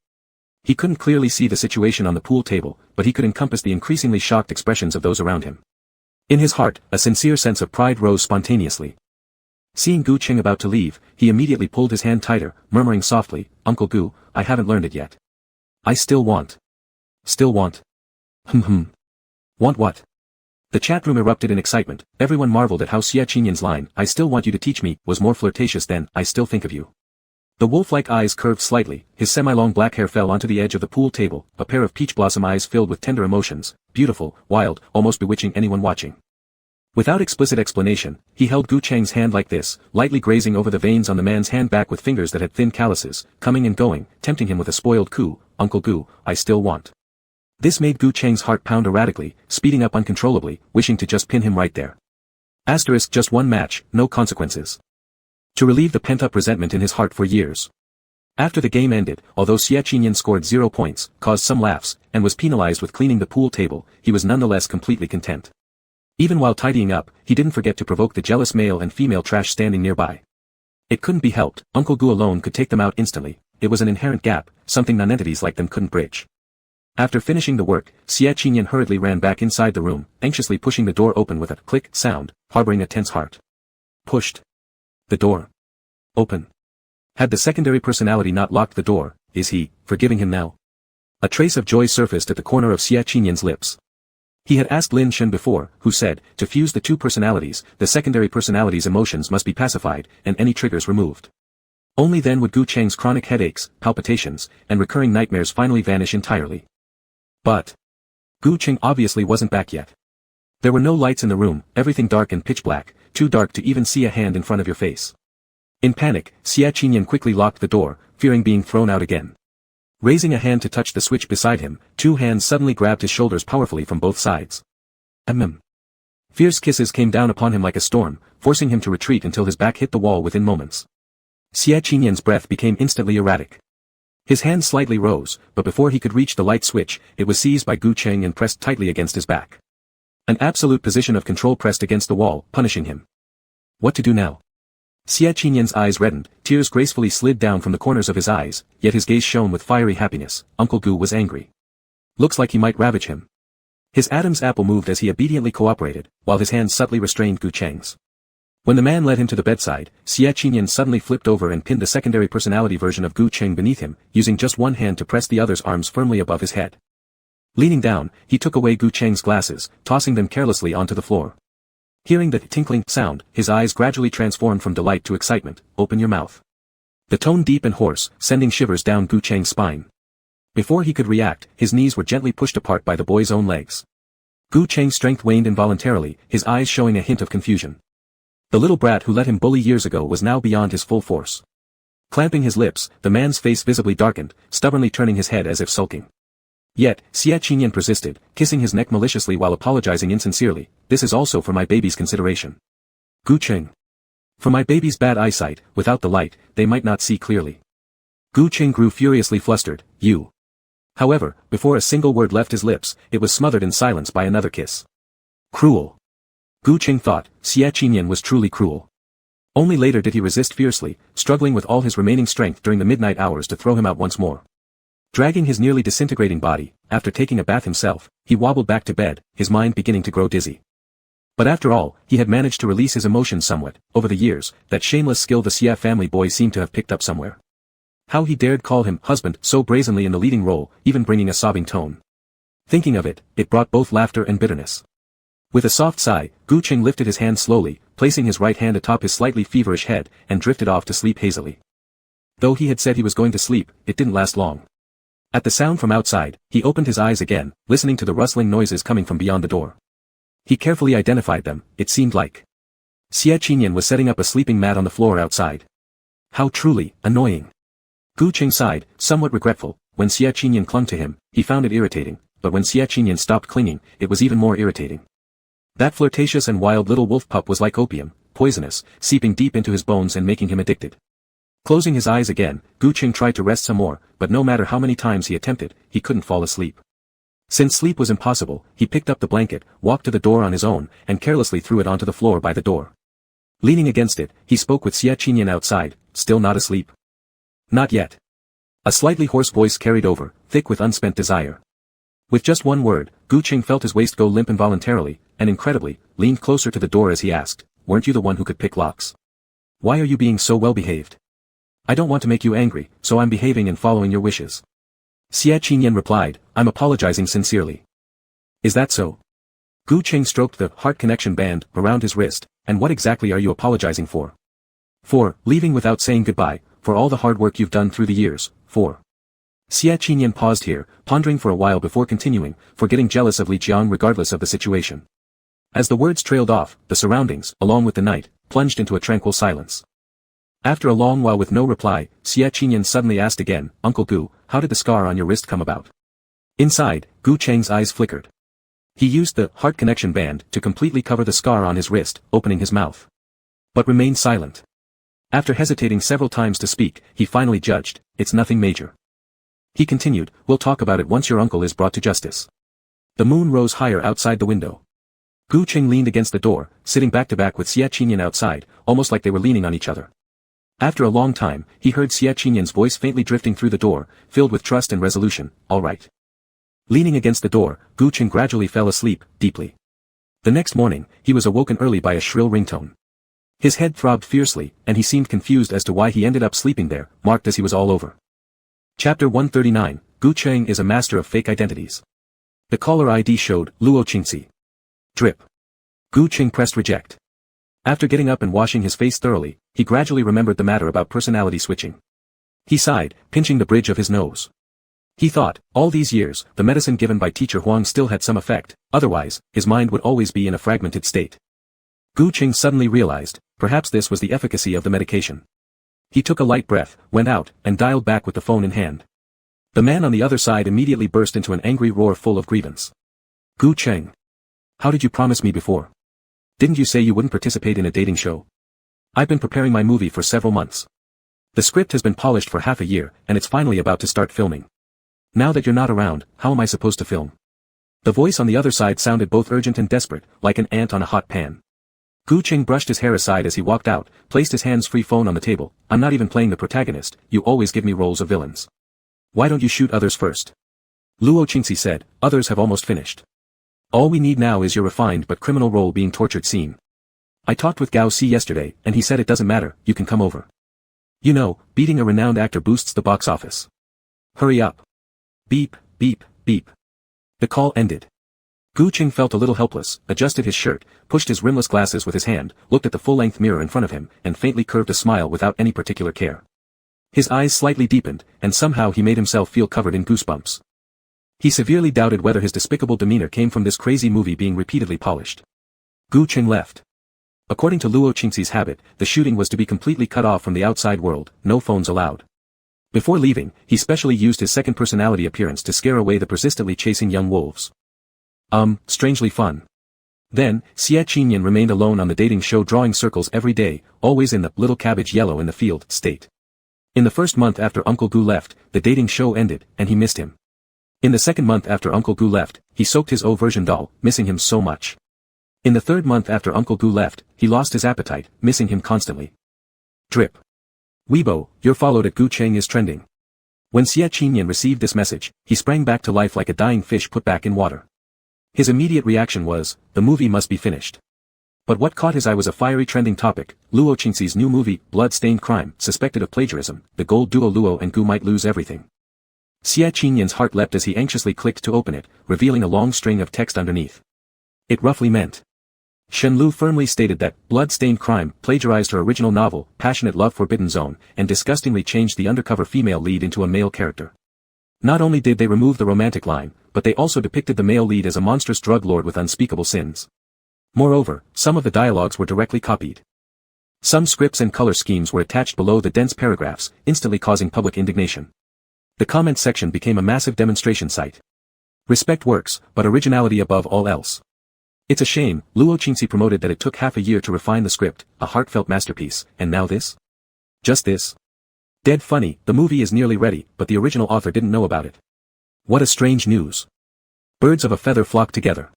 He couldn't clearly see the situation on the pool table, but he could encompass the increasingly shocked expressions of those around him. In his heart, a sincere sense of pride rose spontaneously. Seeing Gu Cheng about to leave, he immediately pulled his hand tighter, murmuring softly, "Uncle Gu, I haven't learned it yet. I still want. Still want. Want what?" The chat room erupted in excitement. Everyone marveled at how Xie Qinyan's line, "I still want you to teach me," was more flirtatious than, "I still think of you." The wolf-like eyes curved slightly, his semi-long black hair fell onto the edge of the pool table, a pair of peach blossom eyes filled with tender emotions, beautiful, wild, almost bewitching anyone watching. Without explicit explanation, he held Gu Cheng's hand like this, lightly grazing over the veins on the man's hand back with fingers that had thin calluses, coming and going, tempting him with a spoiled coo, "Uncle Gu, I still want." This made Gu Cheng's heart pound erratically, speeding up uncontrollably, wishing to just pin him right there. Asterisk just one match, no consequences. To relieve the pent-up resentment in his heart for years. After the game ended, although Xie Qinyan scored 0 points, caused some laughs, and was penalized with cleaning the pool table, he was nonetheless completely content. Even while tidying up, he didn't forget to provoke the jealous male and female trash standing nearby. It couldn't be helped, Uncle Gu alone could take them out instantly, it was an inherent gap, something nonentities like them couldn't bridge. After finishing the work, Xie Qinyan hurriedly ran back inside the room, anxiously pushing the door open with a click sound, harboring a tense heart. Pushed. The door. Open. Had the secondary personality not locked the door, is he, forgiving him now? A trace of joy surfaced at the corner of Xie Qinyan's lips. He had asked Lin Shen before, who said, to fuse the 2 personalities, the secondary personality's emotions must be pacified, and any triggers removed. Only then would Gu Cheng's chronic headaches, palpitations, and recurring nightmares finally vanish entirely. But Gu Cheng obviously wasn't back yet. There were no lights in the room, everything dark and pitch black, too dark to even see a hand in front of your face. In panic, Xie Qinyan quickly locked the door, fearing being thrown out again. Raising a hand to touch the switch beside him, 2 hands suddenly grabbed his shoulders powerfully from both sides. Fierce kisses came down upon him like a storm, forcing him to retreat until his back hit the wall within moments. Xie Qinyan's breath became instantly erratic. His hand slightly rose, but before he could reach the light switch, it was seized by Gu Cheng and pressed tightly against his back. An absolute position of control pressed against the wall, punishing him. What to do now? Xie Qinyan's eyes reddened, tears gracefully slid down from the corners of his eyes, yet his gaze shone with fiery happiness. Uncle Gu was angry. Looks like he might ravage him. His Adam's apple moved as he obediently cooperated, while his hands subtly restrained Gu Cheng's. When the man led him to the bedside, Xie Qinyan suddenly flipped over and pinned the secondary personality version of Gu Cheng beneath him, using just one hand to press the other's arms firmly above his head. Leaning down, he took away Gu Cheng's glasses, tossing them carelessly onto the floor. Hearing the tinkling sound, his eyes gradually transformed from delight to excitement. Open your mouth. The tone deep and hoarse, sending shivers down Gu Cheng's spine. Before he could react, his knees were gently pushed apart by the boy's own legs. Gu Cheng's strength waned involuntarily, his eyes showing a hint of confusion. The little brat who let him bully years ago was now beyond his full force. Clamping his lips, the man's face visibly darkened, stubbornly turning his head as if sulking. Yet, Xie Qinyan persisted, kissing his neck maliciously while apologizing insincerely. This is also for my baby's consideration. Gu Qing. For my baby's bad eyesight, without the light, they might not see clearly. Gu Qing grew furiously flustered. You. However, before a single word left his lips, it was smothered in silence by another kiss. Cruel. Gu Qing thought, Xie Qinyan was truly cruel. Only later did he resist fiercely, struggling with all his remaining strength during the midnight hours to throw him out once more. Dragging his nearly disintegrating body, after taking a bath himself, he wobbled back to bed, his mind beginning to grow dizzy. But after all, he had managed to release his emotions somewhat. Over the years, that shameless skill the Xie family boy seemed to have picked up somewhere. How he dared call him husband so brazenly in the leading role, even bringing a sobbing tone. Thinking of it, it brought both laughter and bitterness. With a soft sigh, Gu Qing lifted his hand slowly, placing his right hand atop his slightly feverish head, and drifted off to sleep hazily. Though he had said he was going to sleep, it didn't last long. At the sound from outside, he opened his eyes again, listening to the rustling noises coming from beyond the door. He carefully identified them. It seemed like Xie Qinyan was setting up a sleeping mat on the floor outside. How truly annoying. Gu Qing sighed, somewhat regretful. When Xie Qinyan clung to him, he found it irritating, but when Xie Qinyan stopped clinging, it was even more irritating. That flirtatious and wild little wolf pup was like opium, poisonous, seeping deep into his bones and making him addicted. Closing his eyes again, Gu Qing tried to rest some more, but no matter how many times he attempted, he couldn't fall asleep. Since sleep was impossible, he picked up the blanket, walked to the door on his own, and carelessly threw it onto the floor by the door. Leaning against it, he spoke with Xie Qinyan outside, still not asleep. Not yet. A slightly hoarse voice carried over, thick with unspent desire. With just one word, Gu Qing felt his waist go limp involuntarily, and incredibly, leaned closer to the door as he asked, weren't you the one who could pick locks? Why are you being so well behaved? I don't want to make you angry, so I'm behaving and following your wishes. Xie Qinyan replied, I'm apologizing sincerely. Is that so? Gu Qing stroked the heart connection band around his wrist, and what exactly are you apologizing for? For leaving without saying goodbye, for all the hard work you've done through the years, for. Xie Qinyan paused here, pondering for a while before continuing, for getting jealous of Li Jiang regardless of the situation. As the words trailed off, the surroundings, along with the night, plunged into a tranquil silence. After a long while with no reply, Xie Qinyan suddenly asked again, Uncle Gu, how did the scar on your wrist come about? Inside, Gu Cheng's eyes flickered. He used the heart connection band to completely cover the scar on his wrist, opening his mouth. But remained silent. After hesitating several times to speak, he finally judged, it's nothing major. He continued, we'll talk about it once your uncle is brought to justice. The moon rose higher outside the window. Gu Cheng leaned against the door, sitting back to back with Xie Qinyan outside, almost like they were leaning on each other. After a long time, he heard Xie Qinyan's voice faintly drifting through the door, filled with trust and resolution, all right. Leaning against the door, Gu Cheng gradually fell asleep, deeply. The next morning, he was awoken early by a shrill ringtone. His head throbbed fiercely, and he seemed confused as to why he ended up sleeping there, marked as he was all over. Chapter 139, Gu Cheng is a master of fake identities. The caller ID showed, Luo Qingxi. Drip. Gu Cheng pressed reject. After getting up and washing his face thoroughly, he gradually remembered the matter about personality switching. He sighed, pinching the bridge of his nose. He thought, all these years, the medicine given by Teacher Huang still had some effect, otherwise, his mind would always be in a fragmented state. Gu Cheng suddenly realized, perhaps this was the efficacy of the medication. He took a light breath, went out, and dialed back with the phone in hand. The man on the other side immediately burst into an angry roar full of grievance. Gu Cheng. How did you promise me before? Didn't you say you wouldn't participate in a dating show? I've been preparing my movie for several months. The script has been polished for half a year, and it's finally about to start filming. Now that you're not around, how am I supposed to film? The voice on the other side sounded both urgent and desperate, like an ant on a hot pan. Gu Cheng brushed his hair aside as he walked out, placed his hands-free phone on the table. I'm not even playing the protagonist, you always give me roles of villains. Why don't you shoot others first? Luo Qingxi said, others have almost finished. All we need now is your refined but criminal role being tortured scene. I talked with Gao Si yesterday, and he said it doesn't matter, you can come over. You know, beating a renowned actor boosts the box office. Hurry up. Beep, beep, beep. The call ended. Gu Cheng felt a little helpless, adjusted his shirt, pushed his rimless glasses with his hand, looked at the full-length mirror in front of him, and faintly curved a smile without any particular care. His eyes slightly deepened, and somehow he made himself feel covered in goosebumps. He severely doubted whether his despicable demeanor came from this crazy movie being repeatedly polished. Gu Cheng left. According to Luo Qingxi's habit, the shooting was to be completely cut off from the outside world, no phones allowed. Before leaving, he specially used his second personality appearance to scare away the persistently chasing young wolves. Strangely fun. Then, Xie Qinyan remained alone on the dating show drawing circles every day, always in the little cabbage yellow in the field state. In the first month after Uncle Gu left, the dating show ended, and he missed him. In the second month after Uncle Gu left, he soaked his O-version doll, missing him so much. In the third month after Uncle Gu left, he lost his appetite, missing him constantly. Drip. Weibo, you're followed at Gu Cheng is trending. When Xie Qinyan received this message, he sprang back to life like a dying fish put back in water. His immediate reaction was, the movie must be finished. But what caught his eye was a fiery trending topic, Luo Qingxi's new movie, Blood-Stained Crime, suspected of plagiarism, the gold duo Luo and Gu might lose everything. Xie Qinyan's heart leapt as he anxiously clicked to open it, revealing a long string of text underneath. It roughly meant. Shen Lu firmly stated that Blood-Stained Crime plagiarized her original novel, Passionate Love Forbidden Zone, and disgustingly changed the undercover female lead into a male character. Not only did they remove the romantic line, but they also depicted the male lead as a monstrous drug lord with unspeakable sins. Moreover, some of the dialogues were directly copied. Some scripts and color schemes were attached below the dense paragraphs, instantly causing public indignation. The comment section became a massive demonstration site. Respect works, but originality above all else. It's a shame, Luo Qingxi promoted that it took half a year to refine the script, a heartfelt masterpiece, and now this? Just this? Dead funny, the movie is nearly ready, but the original author didn't know about it. What a strange news. Birds of a feather flock together.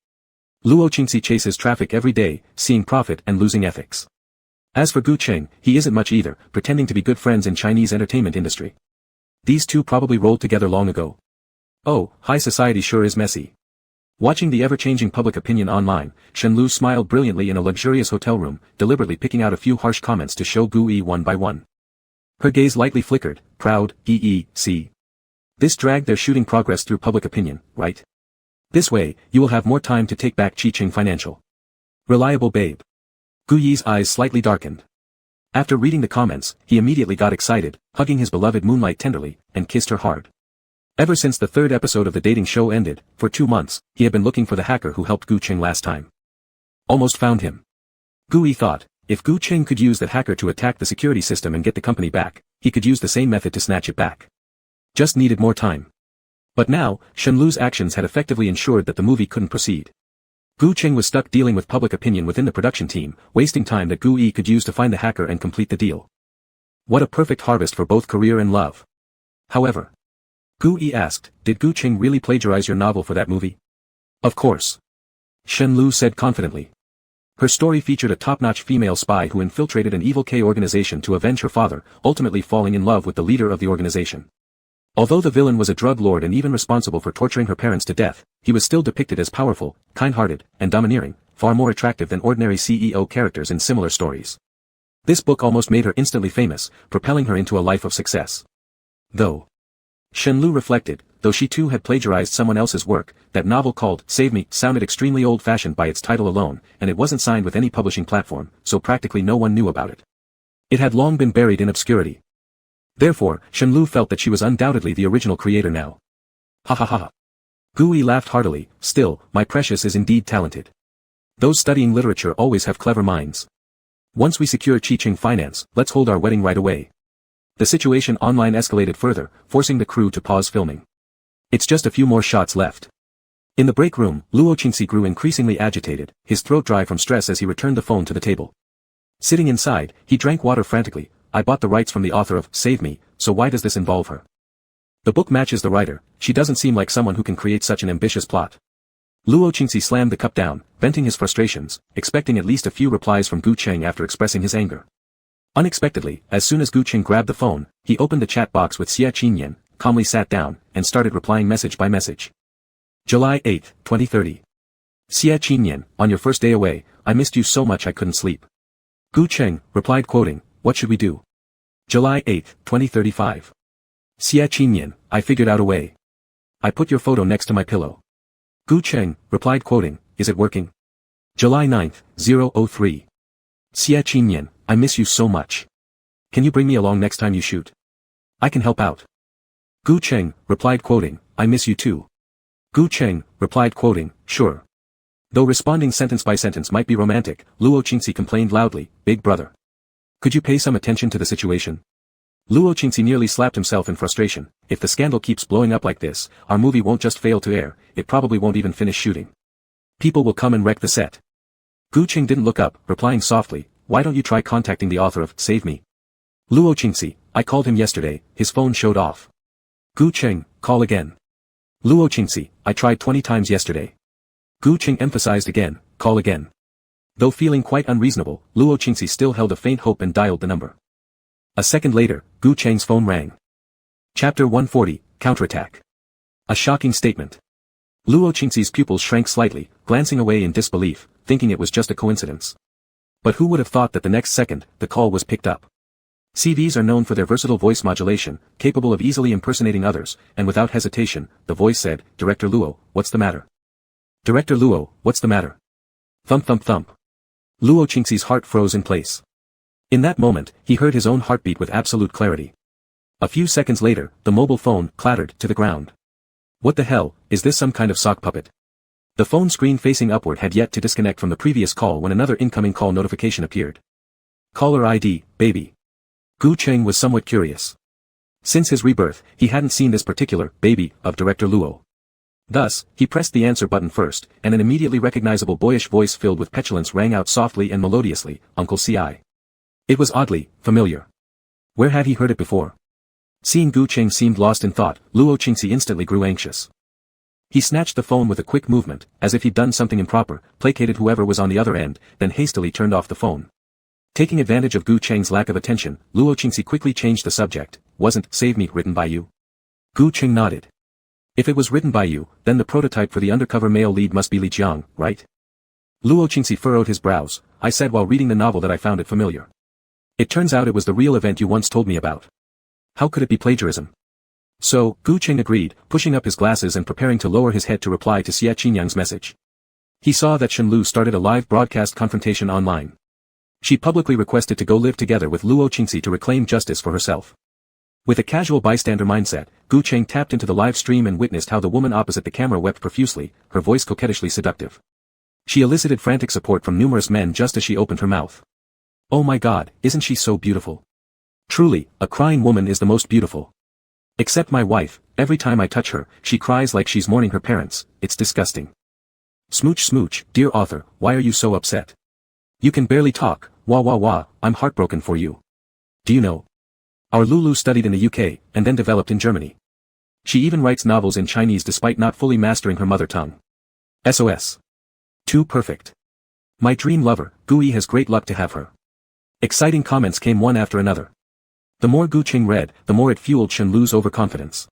Luo Qingxi chases traffic every day, seeing profit and losing ethics. As for Gu Cheng, he isn't much either, pretending to be good friends in Chinese entertainment industry. These two probably rolled together long ago. Oh, high society sure is messy. Watching the ever-changing public opinion online, Shen Lu smiled brilliantly in a luxurious hotel room, deliberately picking out a few harsh comments to show Gu Yi one by one. Her gaze lightly flickered, proud, see. This dragged their shooting progress through public opinion, right? This way, you will have more time to take back Qiqing Financial. Reliable babe. Gu Yi's eyes slightly darkened. After reading the comments, he immediately got excited, hugging his beloved Moonlight tenderly, and kissed her hard. Ever since the third episode of the dating show ended, for 2 months, he had been looking for the hacker who helped Gu Cheng last time. Almost found him. Gu Yi thought, if Gu Cheng could use that hacker to attack the security system and get the company back, he could use the same method to snatch it back. Just needed more time. But now, Shen Lu's actions had effectively ensured that the movie couldn't proceed. Gu Cheng was stuck dealing with public opinion within the production team, wasting time that Gu Yi could use to find the hacker and complete the deal. What a perfect harvest for both career and love. However, Gu Yi asked, did Gu Cheng really plagiarize your novel for that movie? Of course. Shen Lu said confidently. Her story featured a top-notch female spy who infiltrated an evil K organization to avenge her father, ultimately falling in love with the leader of the organization. Although the villain was a drug lord and even responsible for torturing her parents to death, he was still depicted as powerful, kind-hearted, and domineering, far more attractive than ordinary CEO characters in similar stories. This book almost made her instantly famous, propelling her into a life of success. Though, Shen Lu reflected, though she too had plagiarized someone else's work, that novel called Save Me sounded extremely old-fashioned by its title alone, and it wasn't signed with any publishing platform, so practically no one knew about it. It had long been buried in obscurity. Therefore, Shen Lu felt that she was undoubtedly the original creator now. Ha ha ha. Gu Yi laughed heartily, still, my precious is indeed talented. Those studying literature always have clever minds. Once we secure Qiqing Finance, let's hold our wedding right away. The situation online escalated further, forcing the crew to pause filming. It's just a few more shots left. In the break room, Luo Qingxi grew increasingly agitated, his throat dry from stress as he returned the phone to the table. Sitting inside, he drank water frantically. I bought the rights from the author of Save Me, so why does this involve her? The book matches the writer, she doesn't seem like someone who can create such an ambitious plot. Luo Qingxi slammed the cup down, venting his frustrations, expecting at least a few replies from Gu Cheng after expressing his anger. Unexpectedly, as soon as Gu Cheng grabbed the phone, he opened the chat box with Xie Qinyan, calmly sat down, and started replying message by message. July 8, 2030. Xie Qinyan, on your first day away, I missed you so much I couldn't sleep. Gu Cheng replied quoting, what should we do? July 8, 2035. Xie Qinyan, I figured out a way. I put your photo next to my pillow. Gu Cheng replied quoting, is it working? July 9, 003. Xie Qinyan, I miss you so much. Can you bring me along next time you shoot? I can help out. Gu Cheng replied quoting, I miss you too. Gu Cheng replied quoting, sure. Though responding sentence by sentence might be romantic, Luo Qingxi complained loudly, big brother. Could you pay some attention to the situation? Luo Qingxi nearly slapped himself in frustration. If the scandal keeps blowing up like this, our movie won't just fail to air, it probably won't even finish shooting. People will come and wreck the set. Gu Qing didn't look up, replying softly, "Why don't you try contacting the author of Save Me?" Luo Qingxi, I called him yesterday, his phone showed off. Gu Qing, call again. Luo Qingxi, I tried 20 times yesterday. Gu Qing emphasized again, call again. Though feeling quite unreasonable, Luo Qingxi still held a faint hope and dialed the number. A second later, Gu Cheng's phone rang. Chapter 140, Counterattack. A shocking statement. Luo Qingxi's pupils shrank slightly, glancing away in disbelief, thinking it was just a coincidence. But who would have thought that the next second, the call was picked up. CVs are known for their versatile voice modulation, capable of easily impersonating others, and without hesitation, the voice said, "Director Luo, what's the matter? Director Luo, what's the matter?" Thump thump thump. Luo Qingxi's heart froze in place. In that moment, he heard his own heartbeat with absolute clarity. A few seconds later, the mobile phone clattered to the ground. What the hell, is this some kind of sock puppet? The phone screen facing upward had yet to disconnect from the previous call when another incoming call notification appeared. Caller ID, baby. Gu Cheng was somewhat curious. Since his rebirth, he hadn't seen this particular baby of Director Luo. Thus, he pressed the answer button first, and an immediately recognizable boyish voice filled with petulance rang out softly and melodiously, "Uncle C.I." It was oddly familiar. Where had he heard it before? Seeing Gu Cheng seemed lost in thought, Luo Qingxi instantly grew anxious. He snatched the phone with a quick movement, as if he'd done something improper, placated whoever was on the other end, then hastily turned off the phone. Taking advantage of Gu Cheng's lack of attention, Luo Qingxi quickly changed the subject. "Wasn't Save Me written by you?" Gu Cheng nodded. "If it was written by you, then the prototype for the undercover male lead must be Li Jiang, right?" Luo Qingxi furrowed his brows. "I said while reading the novel that I found it familiar. It turns out it was the real event you once told me about. How could it be plagiarism?" "So," Gu Cheng agreed, pushing up his glasses and preparing to lower his head to reply to Xie Qinyang's message. He saw that Shen Lu started a live broadcast confrontation online. She publicly requested to go live together with Luo Qingxi to reclaim justice for herself. With a casual bystander mindset, Gu Cheng tapped into the live stream and witnessed how the woman opposite the camera wept profusely, her voice coquettishly seductive. She elicited frantic support from numerous men just as she opened her mouth. "Oh my God, isn't she so beautiful? Truly, a crying woman is the most beautiful. Except my wife, every time I touch her, she cries like she's mourning her parents, it's disgusting. Smooch smooch, dear author, why are you so upset? You can barely talk, wah wah wah, I'm heartbroken for you. Do you know? Our Lulu studied in the UK, and then developed in Germany. She even writes novels in Chinese despite not fully mastering her mother tongue. SOS. Too perfect. My dream lover, Gui has great luck to have her." Exciting comments came one after another. The more Gu Cheng read, the more it fueled Shen Lu's overconfidence.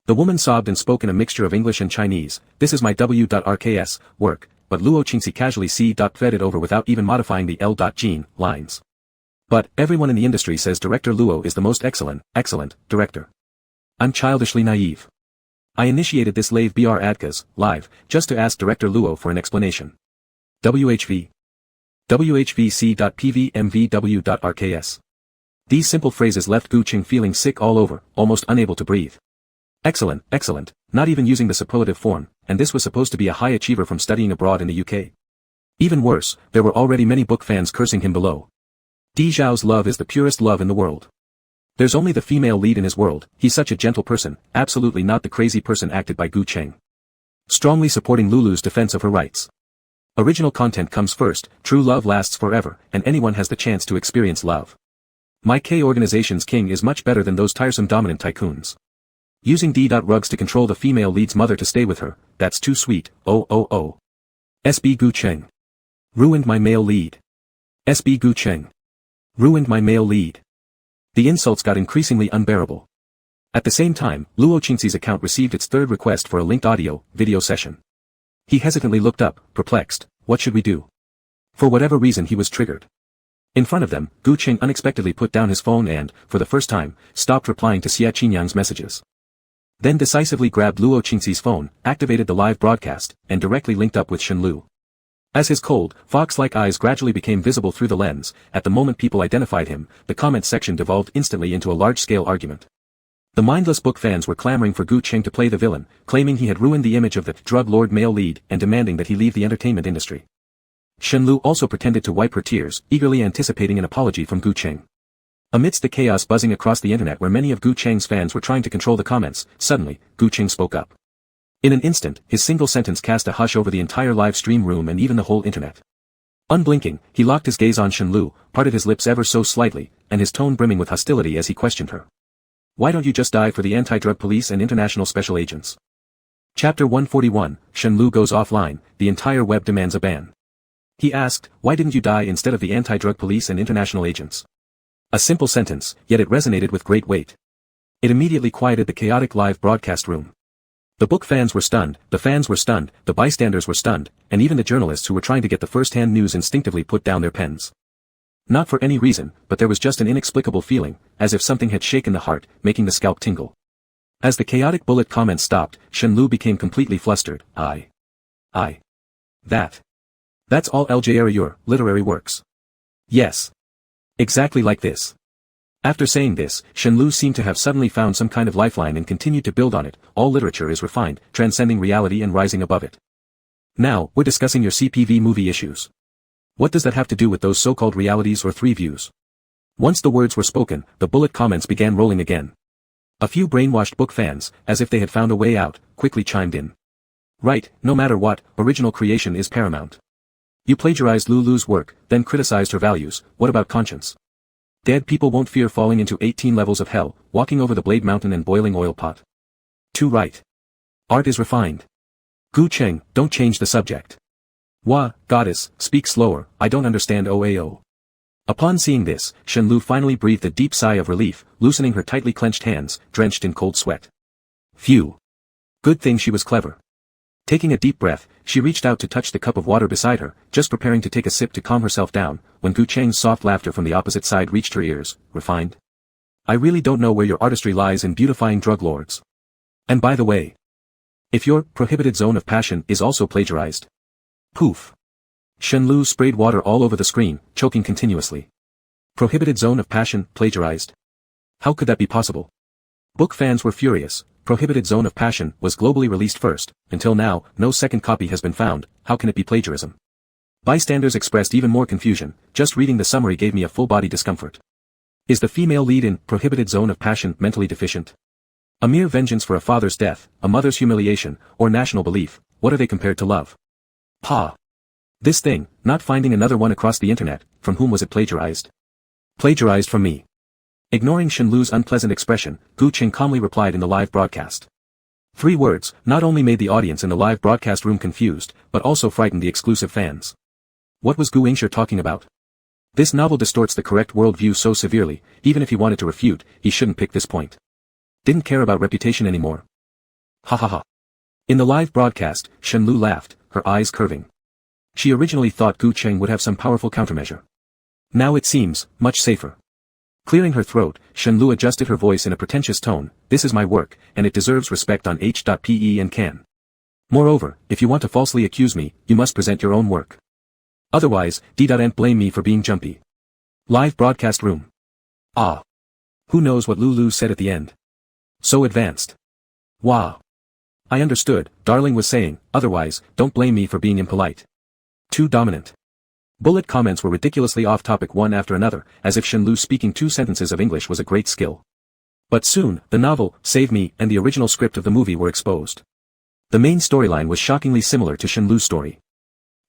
The woman sobbed and spoke in a mixture of English and Chinese. "This is my W.RKS work," but Luo Qingxi casually C.fed it over without even modifying the L.Gene lines. "But, everyone in the industry says Director Luo is the most excellent director. I'm childishly naive. I initiated this live BR Adkas, live, just to ask Director Luo for an explanation. WHV. WHVC.PVMVW.RKS. These simple phrases left Gu Cheng feeling sick all over, almost unable to breathe. Excellent, not even using the superlative form, and this was supposed to be a high achiever from studying abroad in the UK. Even worse, there were already many book fans cursing him below. Di Zhao's love is the purest love in the world. There's only the female lead in his world, he's such a gentle person, absolutely not the crazy person acted by Gu Cheng. Strongly supporting Lulu's defense of her rights. Original content comes first, true love lasts forever, and anyone has the chance to experience love. My K organization's king is much better than those tiresome dominant tycoons. Using D.Rugs to control the female lead's mother to stay with her, that's too sweet, oh. SB Gu Cheng. Ruined my male lead. SB Gu Cheng. Ruined my male lead. The insults got increasingly unbearable. At the same time, Luo Qingxi's account received its third request for a linked video session. He hesitantly looked up, perplexed. What should we do? For whatever reason he was triggered. In front of them, Gu Cheng unexpectedly put down his phone and, for the first time, stopped replying to Xie Qinyang's messages. Then decisively grabbed Luo Qingxi's phone, activated the live broadcast, and directly linked up with Shen Lu. As his cold, fox-like eyes gradually became visible through the lens, at the moment people identified him, the comment section devolved instantly into a large-scale argument. The mindless book fans were clamoring for Gu Cheng to play the villain, claiming he had ruined the image of the drug lord male lead and demanding that he leave the entertainment industry. Shen Lu also pretended to wipe her tears, eagerly anticipating an apology from Gu Cheng. Amidst the chaos buzzing across the internet where many of Gu Cheng's fans were trying to control the comments, suddenly, Gu Cheng spoke up. In an instant, his single sentence cast a hush over the entire live stream room and even the whole internet. Unblinking, he locked his gaze on Shenlu, parted his lips ever so slightly, and his tone brimming with hostility as he questioned her. Why don't you just die for the anti-drug police and international special agents? Chapter 141, Shenlu goes offline, the entire web demands a ban. He asked, why didn't you die instead of the anti-drug police and international agents? A simple sentence, yet it resonated with great weight. It immediately quieted the chaotic live broadcast room. The book fans were stunned, the fans were stunned, the bystanders were stunned, and even the journalists who were trying to get the first-hand news instinctively put down their pens. Not for any reason, but there was just an inexplicable feeling, as if something had shaken the heart, making the scalp tingle. As the chaotic bullet comments stopped, Shenlu became completely flustered. That's all your literary works. Yes. Exactly like this. After saying this, Shenlu seemed to have suddenly found some kind of lifeline and continued to build on it. All literature is refined, transcending reality and rising above it. Now, we're discussing your CPV movie issues. What does that have to do with those so-called realities or three views? Once the words were spoken, the bullet comments began rolling again. A few brainwashed book fans, as if they had found a way out, quickly chimed in. Right, no matter what, original creation is paramount. You plagiarized Lulu's work, then criticized her values. What about conscience? Dead people won't fear falling into 18 levels of hell, walking over the Blade Mountain and boiling oil pot. Too right. Art is refined. Gu Cheng, don't change the subject. Goddess, speak slower, I don't understand OAO. Upon seeing this, Shenlu finally breathed a deep sigh of relief, loosening her tightly clenched hands, drenched in cold sweat. Phew. Good thing she was clever. Taking a deep breath, she reached out to touch the cup of water beside her, just preparing to take a sip to calm herself down, when Gu Cheng's soft laughter from the opposite side reached her ears. Refined? I really don't know where your artistry lies in beautifying drug lords. And by the way, if your prohibited zone of passion is also plagiarized. Poof. Shenlu sprayed water all over the screen, choking continuously. Prohibited zone of passion, plagiarized? How could that be possible? Book fans were furious. Prohibited Zone of Passion was globally released first. Until now, no second copy has been found. How can it be plagiarism? Bystanders expressed even more confusion. Just reading the summary gave me a full-body discomfort. Is the female lead in Prohibited Zone of Passion mentally deficient? A mere vengeance for a father's death, a mother's humiliation, or national belief, what are they compared to love? This thing, not finding another one across the internet, from whom was it plagiarized? Plagiarized from me. Ignoring Shenlu's unpleasant expression, Gu Cheng calmly replied in the live broadcast. 3 words, not only made the audience in the live broadcast room confused, but also frightened the exclusive fans. What was Gu Ingshi talking about? This novel distorts the correct worldview so severely, even if he wanted to refute, he shouldn't pick this point. Didn't care about reputation anymore. Ha ha ha. In the live broadcast, Shenlu laughed, her eyes curving. She originally thought Gu Cheng would have some powerful countermeasure. Now it seems, much safer. Clearing her throat, Shenlu adjusted her voice in a pretentious tone. This is my work, and it deserves respect on H.Pe and can. Moreover, if you want to falsely accuse me, you must present your own work. Otherwise, don't blame me for being jumpy. Live broadcast room. Who knows what Lulu said at the end? So advanced. Wow. I understood, Darling was saying, otherwise, don't blame me for being impolite. Too dominant. Bullet comments were ridiculously off-topic one after another, as if Shenlu speaking 2 sentences of English was a great skill. But soon, the novel, Save Me, and the original script of the movie were exposed. The main storyline was shockingly similar to Shenlu's story.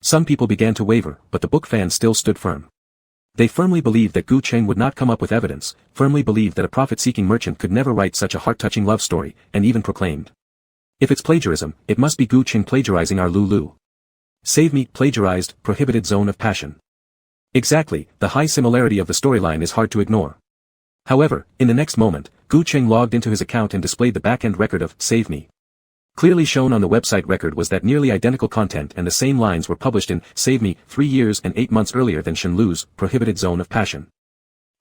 Some people began to waver, but the book fans still stood firm. They firmly believed that Gu Cheng would not come up with evidence, firmly believed that a profit-seeking merchant could never write such a heart-touching love story, and even proclaimed. If it's plagiarism, it must be Gu Cheng plagiarizing our Lulu. Save Me plagiarized Prohibited Zone of Passion. Exactly, the high similarity of the storyline is hard to ignore. However, in the next moment, Gu Cheng logged into his account and displayed the back-end record of Save Me. Clearly shown on the website record was that nearly identical content and the same lines were published in Save Me 3 years and 8 months earlier than Shenlu's Prohibited Zone of Passion.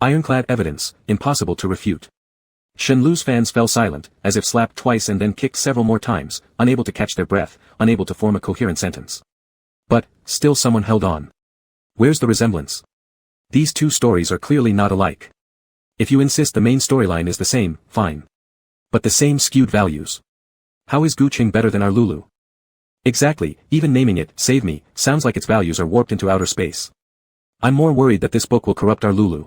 Ironclad evidence, impossible to refute. Shenlu's fans fell silent, as if slapped twice and then kicked several more times, unable to catch their breath, unable to form a coherent sentence. But, still someone held on. Where's the resemblance? These 2 stories are clearly not alike. If you insist the main storyline is the same, fine. But the same skewed values. How is Gu Cheng better than our Lulu? Exactly, even naming it, Save Me, sounds like its values are warped into outer space. I'm more worried that this book will corrupt our Lulu.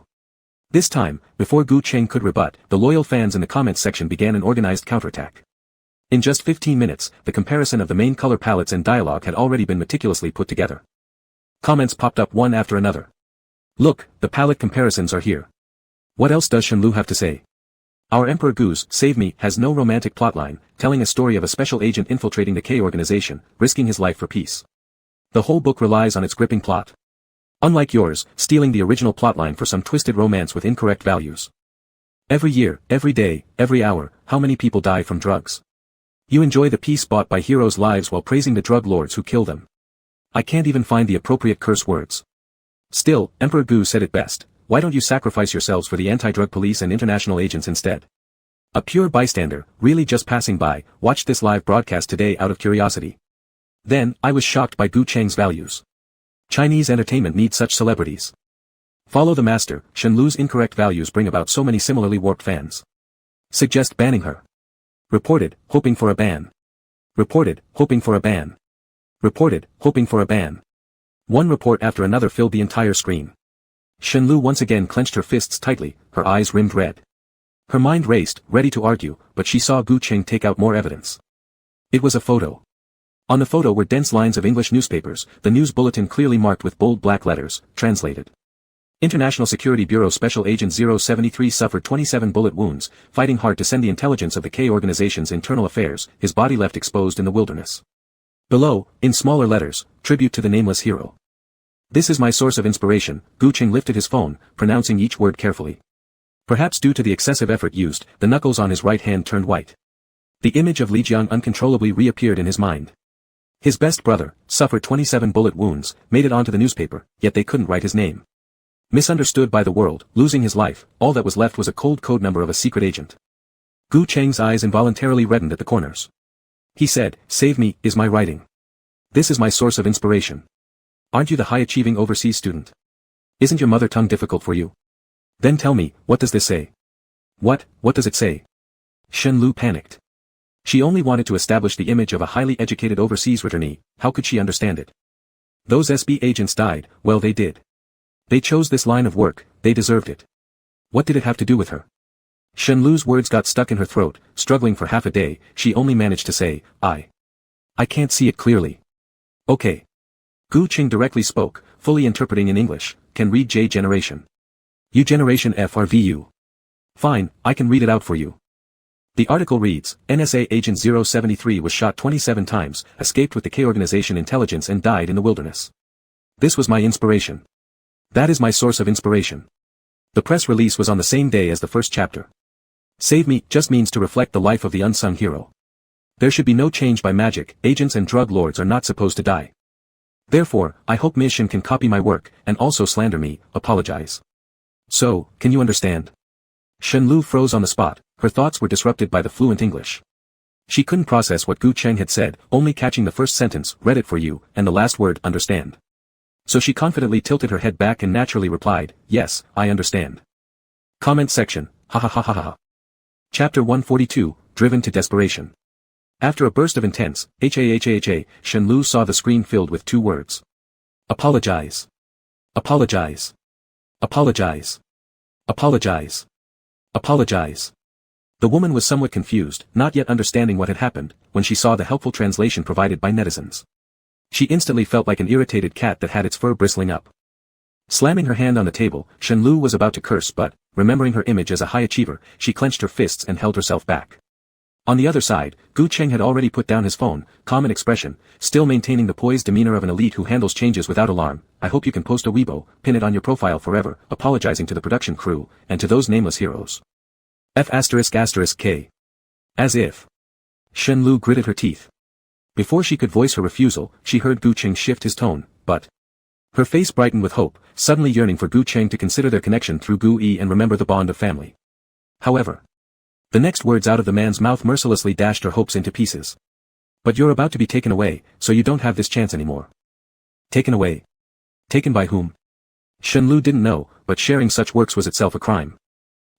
This time, before Gu Cheng could rebut, the loyal fans in the comments section began an organized counterattack. In just 15 minutes, the comparison of the main color palettes and dialogue had already been meticulously put together. Comments popped up one after another. Look, the palette comparisons are here. What else does Shenlu have to say? Our Emperor Gu's Save Me has no romantic plotline, telling a story of a special agent infiltrating the K organization, risking his life for peace. The whole book relies on its gripping plot. Unlike yours, stealing the original plotline for some twisted romance with incorrect values. Every year, every day, every hour, how many people die from drugs? You enjoy the peace bought by heroes' lives while praising the drug lords who kill them. I can't even find the appropriate curse words. Still, Emperor Gu said it best, why don't you sacrifice yourselves for the anti-drug police and international agents instead? A pure bystander, really just passing by, watched this live broadcast today out of curiosity. Then, I was shocked by Gu Cheng's values. Chinese entertainment needs such celebrities. Follow the master, Shenlu's incorrect values bring about so many similarly warped fans. Suggest banning her. Reported, hoping for a ban. Reported, hoping for a ban. Reported, hoping for a ban. One report after another filled the entire screen. Shenlu once again clenched her fists tightly, her eyes rimmed red. Her mind raced, ready to argue, but she saw Gu Cheng take out more evidence. It was a photo. On the photo were dense lines of English newspapers, the news bulletin clearly marked with bold black letters, translated. International Security Bureau Special Agent 073 suffered 27 bullet wounds, fighting hard to send the intelligence of the K organization's internal affairs, his body left exposed in the wilderness. Below, in smaller letters, tribute to the nameless hero. This is my source of inspiration. Gu Cheng lifted his phone, pronouncing each word carefully. Perhaps due to the excessive effort used, the knuckles on his right hand turned white. The image of Li Jiang uncontrollably reappeared in his mind. His best brother, suffered 27 bullet wounds, made it onto the newspaper, yet they couldn't write his name. Misunderstood by the world, losing his life, all that was left was a cold code number of a secret agent. Gu Cheng's eyes involuntarily reddened at the corners. He said, Save Me, is my writing. This is my source of inspiration. Aren't you the high-achieving overseas student? Isn't your mother tongue difficult for you? Then tell me, what does this say? What does it say? Shenlu panicked. She only wanted to establish the image of a highly educated overseas returnee, how could she understand it? Those SB agents died, well they did. They chose this line of work, they deserved it. What did it have to do with her? Shenlu's words got stuck in her throat, struggling for half a day, she only managed to say, I can't see it clearly. Okay. Gu Cheng directly spoke, fully interpreting in English, can read J generation. U generation FRVU. Fine, I can read it out for you. The article reads, NSA Agent 073 was shot 27 times, escaped with the K organization intelligence and died in the wilderness. This was my inspiration. That is my source of inspiration. The press release was on the same day as the first chapter. Save Me just means to reflect the life of the unsung hero. There should be no change by magic, agents and drug lords are not supposed to die. Therefore, I hope Ms. Shen can copy my work, and also slander me, apologize. So, can you understand? Shenlu froze on the spot, her thoughts were disrupted by the fluent English. She couldn't process what Gu Cheng had said, only catching the first sentence, read it for you, and the last word, understand. So she confidently tilted her head back and naturally replied, yes, I understand. Comment section, ha ha ha ha ha. Chapter 142, Driven to Desperation. After a burst of intense, Shenlu saw the screen filled with two words. Apologize. Apologize. Apologize. Apologize. Apologize. The woman was somewhat confused, not yet understanding what had happened, when she saw the helpful translation provided by netizens. She instantly felt like an irritated cat that had its fur bristling up. Slamming her hand on the table, Shenlu was about to curse but, remembering her image as a high achiever, she clenched her fists and held herself back. On the other side, Gu Cheng had already put down his phone, calm in expression, still maintaining the poised demeanor of an elite who handles changes without alarm. I hope you can post a Weibo, pin it on your profile forever, apologizing to the production crew, and to those nameless heroes. F***K. As if. Shenlu gritted her teeth. Before she could voice her refusal, she heard Gu Cheng shift his tone, but. Her face brightened with hope, suddenly yearning for Gu Cheng to consider their connection through Gu Yi and remember the bond of family. However. The next words out of the man's mouth mercilessly dashed her hopes into pieces. But you're about to be taken away, so you don't have this chance anymore. Taken away? Taken by whom? Shenlu didn't know, but sharing such works was itself a crime.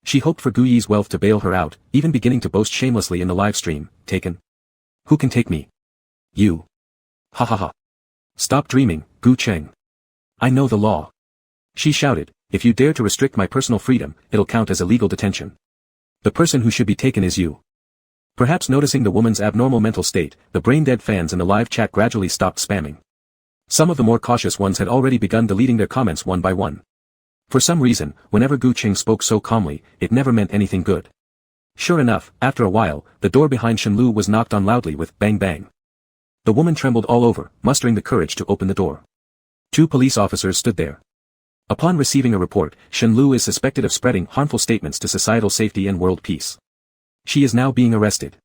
She hoped for Gu Yi's wealth to bail her out, even beginning to boast shamelessly in the live stream, taken? Who can take me? You. Ha ha ha. Stop dreaming, Gu Cheng. I know the law. She shouted, if you dare to restrict my personal freedom, it'll count as illegal detention. The person who should be taken is you. Perhaps noticing the woman's abnormal mental state, the brain-dead fans in the live chat gradually stopped spamming. Some of the more cautious ones had already begun deleting their comments one by one. For some reason, whenever Gu Qing spoke so calmly, it never meant anything good. Sure enough, after a while, the door behind Shenlu was knocked on loudly with bang bang. The woman trembled all over, mustering the courage to open the door. 2 police officers stood there. Upon receiving a report, Shenlu is suspected of spreading harmful statements to societal safety and world peace. She is now being arrested.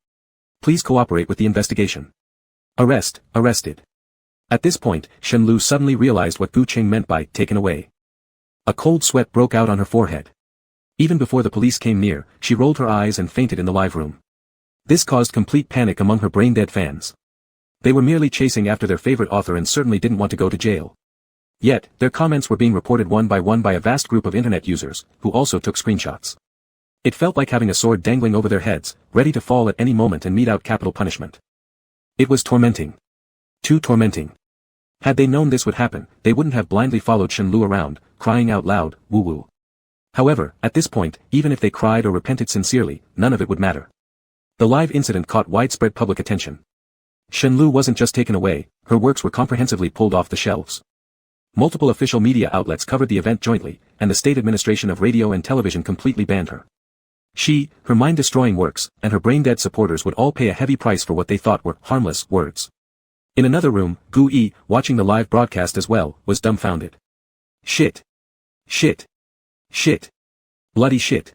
Please cooperate with the investigation. Arrested. At this point, Shenlu suddenly realized what Gu Qing meant by taken away. A cold sweat broke out on her forehead. Even before the police came near, she rolled her eyes and fainted in the live room. This caused complete panic among her brain-dead fans. They were merely chasing after their favorite author and certainly didn't want to go to jail. Yet, their comments were being reported one by one by a vast group of internet users, who also took screenshots. It felt like having a sword dangling over their heads, ready to fall at any moment and mete out capital punishment. It was tormenting. Too tormenting. Had they known this would happen, they wouldn't have blindly followed Shenlu around, crying out loud, woo-woo. However, at this point, even if they cried or repented sincerely, none of it would matter. The live incident caught widespread public attention. Shenlu wasn't just taken away, her works were comprehensively pulled off the shelves. Multiple official media outlets covered the event jointly, and the State Administration of Radio and Television completely banned her. She, her mind-destroying works, and her brain-dead supporters would all pay a heavy price for what they thought were harmless words. In another room, Gu Yi, watching the live broadcast as well, was dumbfounded. Shit. Bloody shit.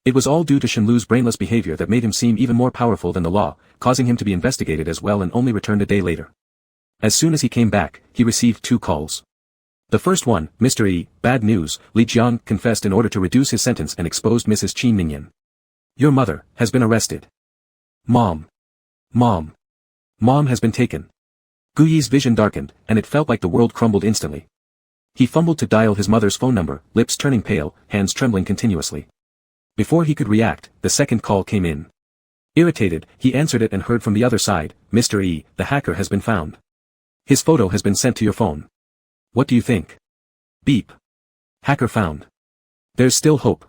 It was all due to Shenlu's brainless behavior that made him seem even more powerful than the law, causing him to be investigated as well and only returned a day later. As soon as he came back, he received 2 calls. The first one, Mr. E, bad news, Li Jian confessed in order to reduce his sentence and exposed Mrs. Qin Mingyan. Your mother has been arrested. Mom has been taken. Gu Yi's vision darkened, and it felt like the world crumbled instantly. He fumbled to dial his mother's phone number, lips turning pale, hands trembling continuously. Before he could react, the second call came in. Irritated, he answered it and heard from the other side, Mr. E, the hacker has been found. His photo has been sent to your phone. What do you think? Beep. Hacker found. There's still hope.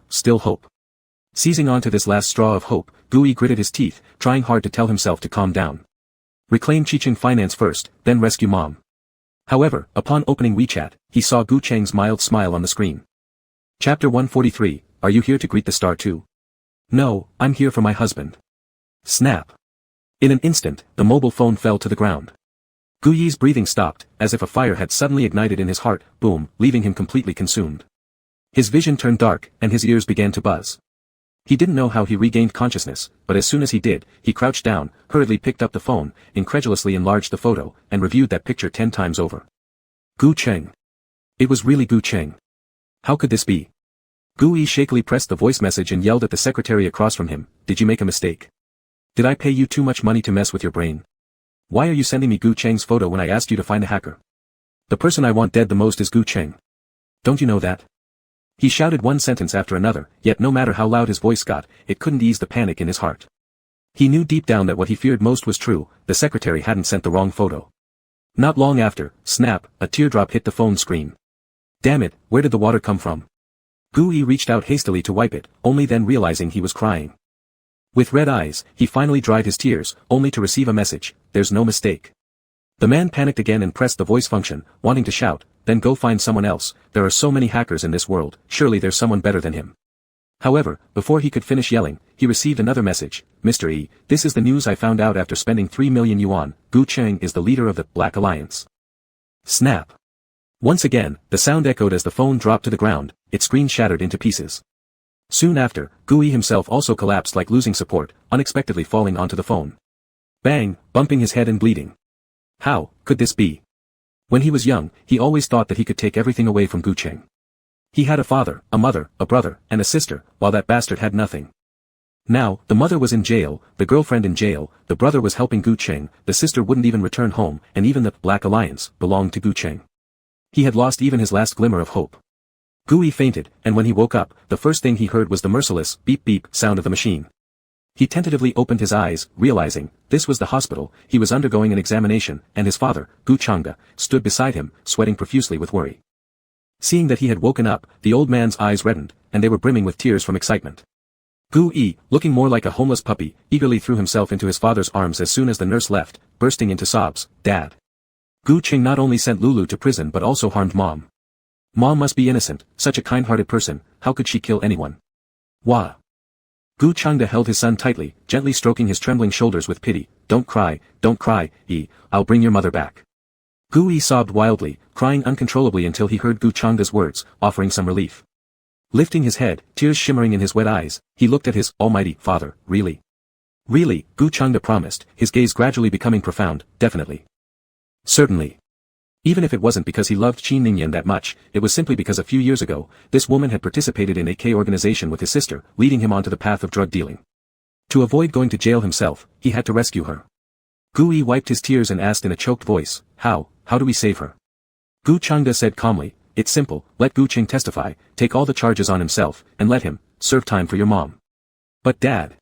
Seizing on to this last straw of hope, Gu Yi gritted his teeth, trying hard to tell himself to calm down. Reclaim Qiqing finance first, then rescue mom. However, upon opening WeChat, he saw Gu Cheng's mild smile on the screen. Chapter 143, Are you here to greet the star too? No, I'm here for my husband. Snap. In an instant, the mobile phone fell to the ground. Gu Yi's breathing stopped, as if a fire had suddenly ignited in his heart, boom, leaving him completely consumed. His vision turned dark, and his ears began to buzz. He didn't know how he regained consciousness, but as soon as he did, he crouched down, hurriedly picked up the phone, incredulously enlarged the photo, and reviewed that picture 10 times over. Gu Cheng. It was really Gu Cheng. How could this be? Gu Yi shakily pressed the voice message and yelled at the secretary across from him, Did you make a mistake? Did I pay you too much money to mess with your brain? Why are you sending me Gu Cheng's photo when I asked you to find a hacker? The person I want dead the most is Gu Cheng. Don't you know that? He shouted one sentence after another, yet no matter how loud his voice got, it couldn't ease the panic in his heart. He knew deep down that what he feared most was true, the secretary hadn't sent the wrong photo. Not long after, snap, a teardrop hit the phone screen. Damn it, where did the water come from? Gu Yi reached out hastily to wipe it, only then realizing he was crying. With red eyes, he finally dried his tears, only to receive a message, There's no mistake. The man panicked again and pressed the voice function, wanting to shout, Then go find someone else, there are so many hackers in this world, surely there's someone better than him. However, before he could finish yelling, he received another message, Mr. E, this is the news I found out after spending 3 million yuan, Gu Cheng is the leader of the Black Alliance. Snap. Once again, the sound echoed as the phone dropped to the ground, its screen shattered into pieces. Soon after, Gu Yi himself also collapsed like losing support, unexpectedly falling onto the phone. Bang, bumping his head and bleeding. How could this be? When he was young, he always thought that he could take everything away from Gu Cheng. He had a father, a mother, a brother, and a sister, while that bastard had nothing. Now, the mother was in jail, the girlfriend in jail, the brother was helping Gu Cheng, the sister wouldn't even return home, and even the Black Alliance belonged to Gu Cheng. He had lost even his last glimmer of hope. Gu Yi fainted, and when he woke up, the first thing he heard was the merciless beep-beep sound of the machine. He tentatively opened his eyes, realizing, this was the hospital, he was undergoing an examination, and his father, Gu Changde, stood beside him, sweating profusely with worry. Seeing that he had woken up, the old man's eyes reddened, and they were brimming with tears from excitement. Gu Yi, looking more like a homeless puppy, eagerly threw himself into his father's arms as soon as the nurse left, bursting into sobs. Dad. Gu Qing not only sent Lulu to prison but also harmed Mom. Mom must be innocent, such a kind-hearted person, how could she kill anyone? Wah. Gu Changde held his son tightly, gently stroking his trembling shoulders with pity. Don't cry, Yi, I'll bring your mother back. Gu Yi sobbed wildly, crying uncontrollably until he heard Gu Changde's words, offering some relief. Lifting his head, tears shimmering in his wet eyes, he looked at his almighty father. Really? Really, Gu Changde promised, his gaze gradually becoming profound. Definitely. Certainly. Even if it wasn't because he loved Qin Ningyan that much, it was simply because a few years ago, this woman had participated in a K organization with his sister, leading him onto the path of drug dealing. To avoid going to jail himself, he had to rescue her. Gu Yi wiped his tears and asked in a choked voice, how do we save her? Gu Changde said calmly, it's simple, let Gu Qing testify, take all the charges on himself, and let him serve time for your mom. But Dad.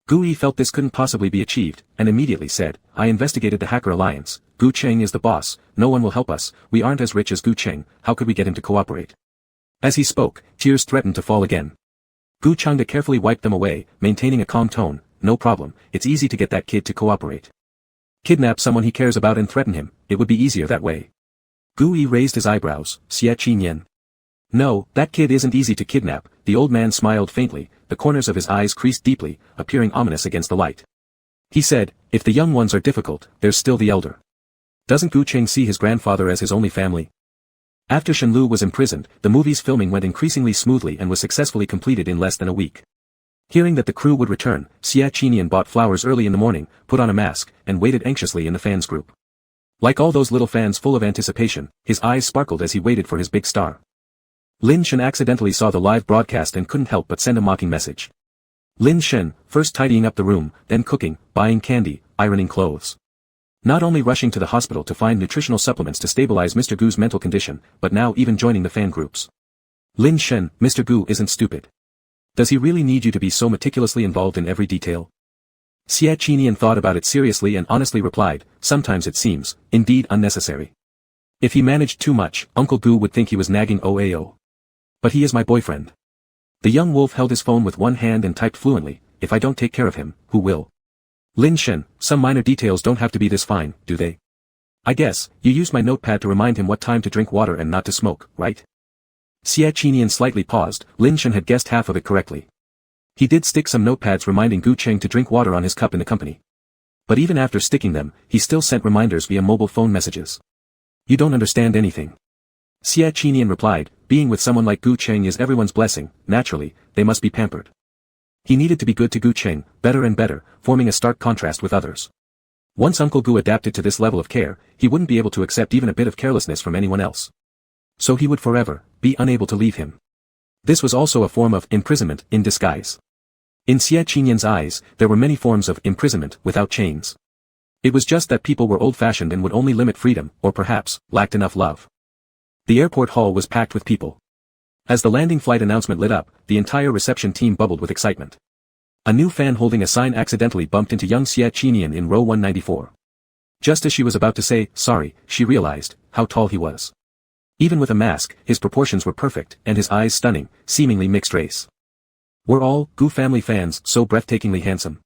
Gu Yi felt this couldn't possibly be achieved, and immediately said, I investigated the Hacker Alliance, Gu Qing is the boss, no one will help us, we aren't as rich as Gu Qing, how could we get him to cooperate? As he spoke, tears threatened to fall again. Gu Changde carefully wiped them away, maintaining a calm tone, no problem, it's easy to get that kid to cooperate. Kidnap someone he cares about and threaten him, it would be easier that way. Gu Yi raised his eyebrows, Xie Qinyan. No, that kid isn't easy to kidnap, the old man smiled faintly, the corners of his eyes creased deeply, appearing ominous against the light. He said, if the young ones are difficult, there's still the elder. Doesn't Gu Qing see his grandfather as his only family? After Shenlu was imprisoned, the movie's filming went increasingly smoothly and was successfully completed in less than a week. Hearing that the crew would return, Xie Qinyan bought flowers early in the morning, put on a mask, and waited anxiously in the fans group. Like all those little fans full of anticipation, his eyes sparkled as he waited for his big star. Lin Shen accidentally saw the live broadcast and couldn't help but send a mocking message. Lin Shen, first tidying up the room, then cooking, buying candy, ironing clothes. Not only rushing to the hospital to find nutritional supplements to stabilize Mr. Gu's mental condition, but now even joining the fan groups. Lin Shen, Mr. Gu isn't stupid. Does he really need you to be so meticulously involved in every detail? Xie Qinyan thought about it seriously and honestly replied, sometimes it seems, indeed unnecessary. If he managed too much, Uncle Gu would think he was nagging OAO. But he is my boyfriend. The young wolf held his phone with one hand and typed fluently, if I don't take care of him, who will? Lin Shen, some minor details don't have to be this fine, do they? I guess, you used my notepad to remind him what time to drink water and not to smoke, right? Xie Qinyan slightly paused, Lin Shen had guessed half of it correctly. He did stick some notepads reminding Gu Qing to drink water on his cup in the company. But even after sticking them, he still sent reminders via mobile phone messages. You don't understand anything. Xie Qinyan replied, being with someone like Gu Qing is everyone's blessing, naturally, they must be pampered. He needed to be good to Gu Qing, better and better, forming a stark contrast with others. Once Uncle Gu adapted to this level of care, he wouldn't be able to accept even a bit of carelessness from anyone else. So he would forever be unable to leave him. This was also a form of imprisonment in disguise. In Xie Qinyan's eyes, there were many forms of imprisonment without chains. It was just that people were old-fashioned and would only limit freedom, or perhaps, lacked enough love. The airport hall was packed with people. As the landing flight announcement lit up, the entire reception team bubbled with excitement. A new fan holding a sign accidentally bumped into young Xie Qinyan in row 194. Just as she was about to say, sorry, she realized how tall he was. Even with a mask, his proportions were perfect, and his eyes stunning, seemingly mixed race. Were all Gu family fans so breathtakingly handsome?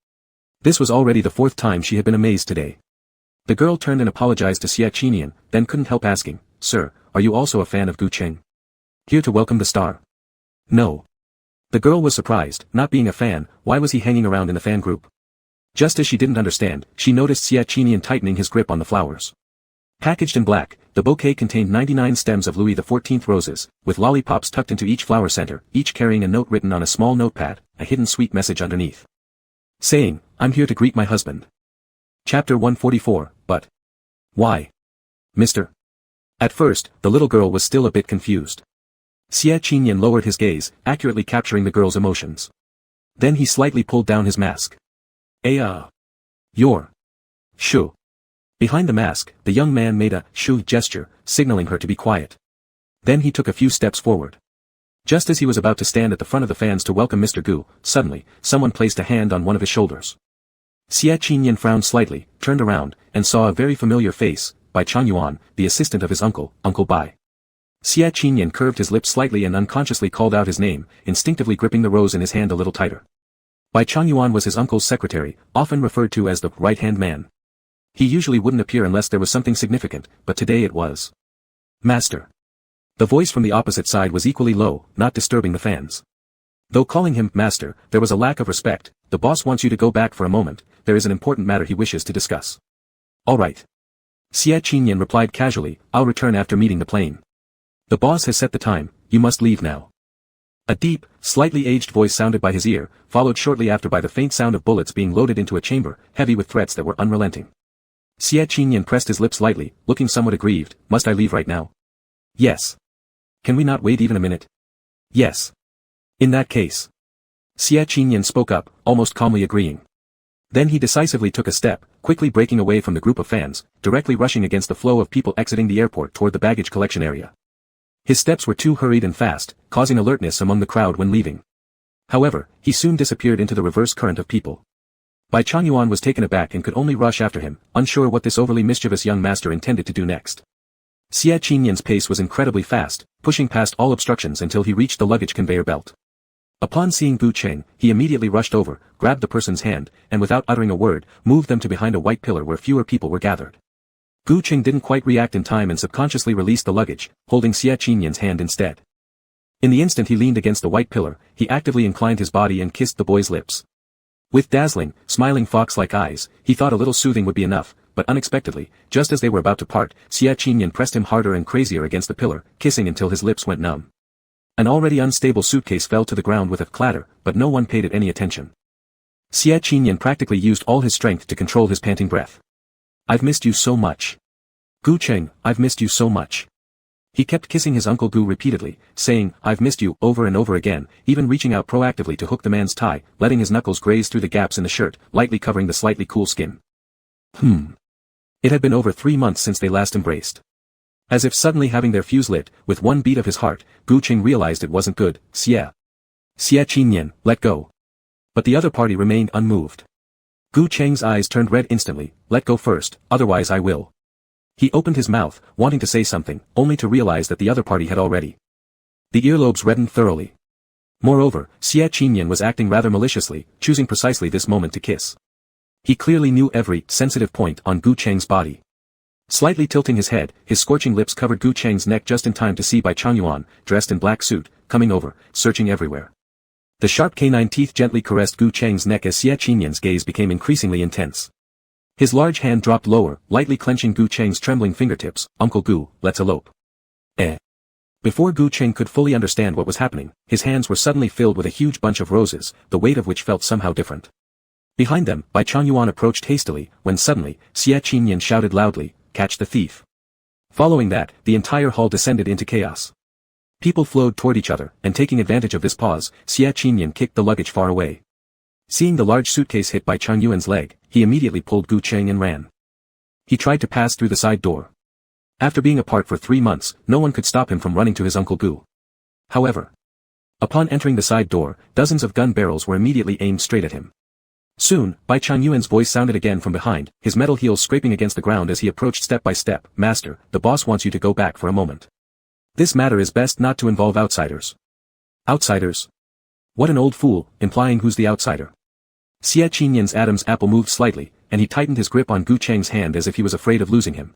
This was already the fourth time she had been amazed today. The girl turned and apologized to Xie Qinyan, then couldn't help asking, Sir, are you also a fan of Gu Qing? Here to welcome the star? No. The girl was surprised, not being a fan, why was he hanging around in the fan group? Just as she didn't understand, she noticed Xie Qinyan tightening his grip on the flowers. Packaged in black, the bouquet contained 99 stems of Louis XIV roses, with lollipops tucked into each flower center, each carrying a note written on a small notepad, a hidden sweet message underneath. Saying, I'm here to greet my husband. Chapter 144, but why? Mr. At first, the little girl was still a bit confused. Xie Qinyan lowered his gaze, accurately capturing the girl's emotions. Then he slightly pulled down his mask. You're. Shu. Behind the mask, the young man made a shu gesture, signaling her to be quiet. Then he took a few steps forward. Just as he was about to stand at the front of the fans to welcome Mr. Gu, suddenly, someone placed a hand on one of his shoulders. Xie Qinyan frowned slightly, turned around, and saw a very familiar face, Bai Changyuan, the assistant of his uncle, Uncle Bai. Xia Qinyan curved his lips slightly and unconsciously called out his name, instinctively gripping the rose in his hand a little tighter. Bai Changyuan was his uncle's secretary, often referred to as the right-hand man. He usually wouldn't appear unless there was something significant, but today it was. Master. The voice from the opposite side was equally low, not disturbing the fans. Though calling him master, there was a lack of respect. The boss wants you to go back for a moment, there is an important matter he wishes to discuss. All right. Xia Qinyan replied casually, I'll return after meeting the plane. The boss has set the time, you must leave now. A deep, slightly aged voice sounded by his ear, followed shortly after by the faint sound of bullets being loaded into a chamber, heavy with threats that were unrelenting. Xia Qinyan pressed his lips lightly, looking somewhat aggrieved, must I leave right now? Yes. Can we not wait even a minute? Yes. In that case. Xia Qinyan spoke up, almost calmly agreeing. Then he decisively took a step, quickly breaking away from the group of fans, directly rushing against the flow of people exiting the airport toward the baggage collection area. His steps were too hurried and fast, causing alertness among the crowd when leaving. However, he soon disappeared into the reverse current of people. Bai Changyuan was taken aback and could only rush after him, unsure what this overly mischievous young master intended to do next. Xia Qinyan's pace was incredibly fast, pushing past all obstructions until he reached the luggage conveyor belt. Upon seeing Gu Cheng, he immediately rushed over, grabbed the person's hand, and without uttering a word, moved them to behind a white pillar where fewer people were gathered. Gu Cheng didn't quite react in time and subconsciously released the luggage, holding Xia Qinyan's hand instead. In the instant he leaned against the white pillar, he actively inclined his body and kissed the boy's lips. With dazzling, smiling fox-like eyes, he thought a little soothing would be enough, but unexpectedly, just as they were about to part, Xia Qinyan pressed him harder and crazier against the pillar, kissing until his lips went numb. An already unstable suitcase fell to the ground with a clatter, but no one paid it any attention. Xia Qinyan practically used all his strength to control his panting breath. I've missed you so much. Gu Cheng, I've missed you so much. He kept kissing his uncle Gu repeatedly, saying, I've missed you, over and over again, even reaching out proactively to hook the man's tie, letting his knuckles graze through the gaps in the shirt, lightly covering the slightly cool skin. It had been over 3 months since they last embraced. As if suddenly having their fuse lit, with one beat of his heart, Gu Cheng realized it wasn't good. Xia Qinyan, let go. But the other party remained unmoved. Gu Cheng's eyes turned red instantly, let go first, otherwise I will. He opened his mouth, wanting to say something, only to realize that the other party had already. The earlobes reddened thoroughly. Moreover, Xia Qinyan was acting rather maliciously, choosing precisely this moment to kiss. He clearly knew every sensitive point on Gu Cheng's body. Slightly tilting his head, his scorching lips covered Gu Cheng's neck just in time to see Bai Changyuan, dressed in black suit, coming over, searching everywhere. The sharp canine teeth gently caressed Gu Cheng's neck as Xia Qinyan's gaze became increasingly intense. His large hand dropped lower, lightly clenching Gu Cheng's trembling fingertips. Uncle Gu, let's elope. Before Gu Cheng could fully understand what was happening, his hands were suddenly filled with a huge bunch of roses, the weight of which felt somehow different. Behind them, Bai Changyuan approached hastily, when suddenly, Xia Qinyan shouted loudly, catch the thief. Following that, the entire hall descended into chaos. People flowed toward each other, and taking advantage of this pause, Xia Qinyan kicked the luggage far away. Seeing the large suitcase hit by Changyuan's leg, he immediately pulled Gu Cheng and ran. He tried to pass through the side door. After being apart for 3 months, no one could stop him from running to his uncle Gu. However, upon entering the side door, dozens of gun barrels were immediately aimed straight at him. Soon, Bai Changyuan's voice sounded again from behind, his metal heels scraping against the ground as he approached step by step. Master, the boss wants you to go back for a moment. This matter is best not to involve outsiders. Outsiders? What an old fool, implying who's the outsider. Xia Qinyan's Adam's apple moved slightly, and he tightened his grip on Gu Cheng's hand as if he was afraid of losing him.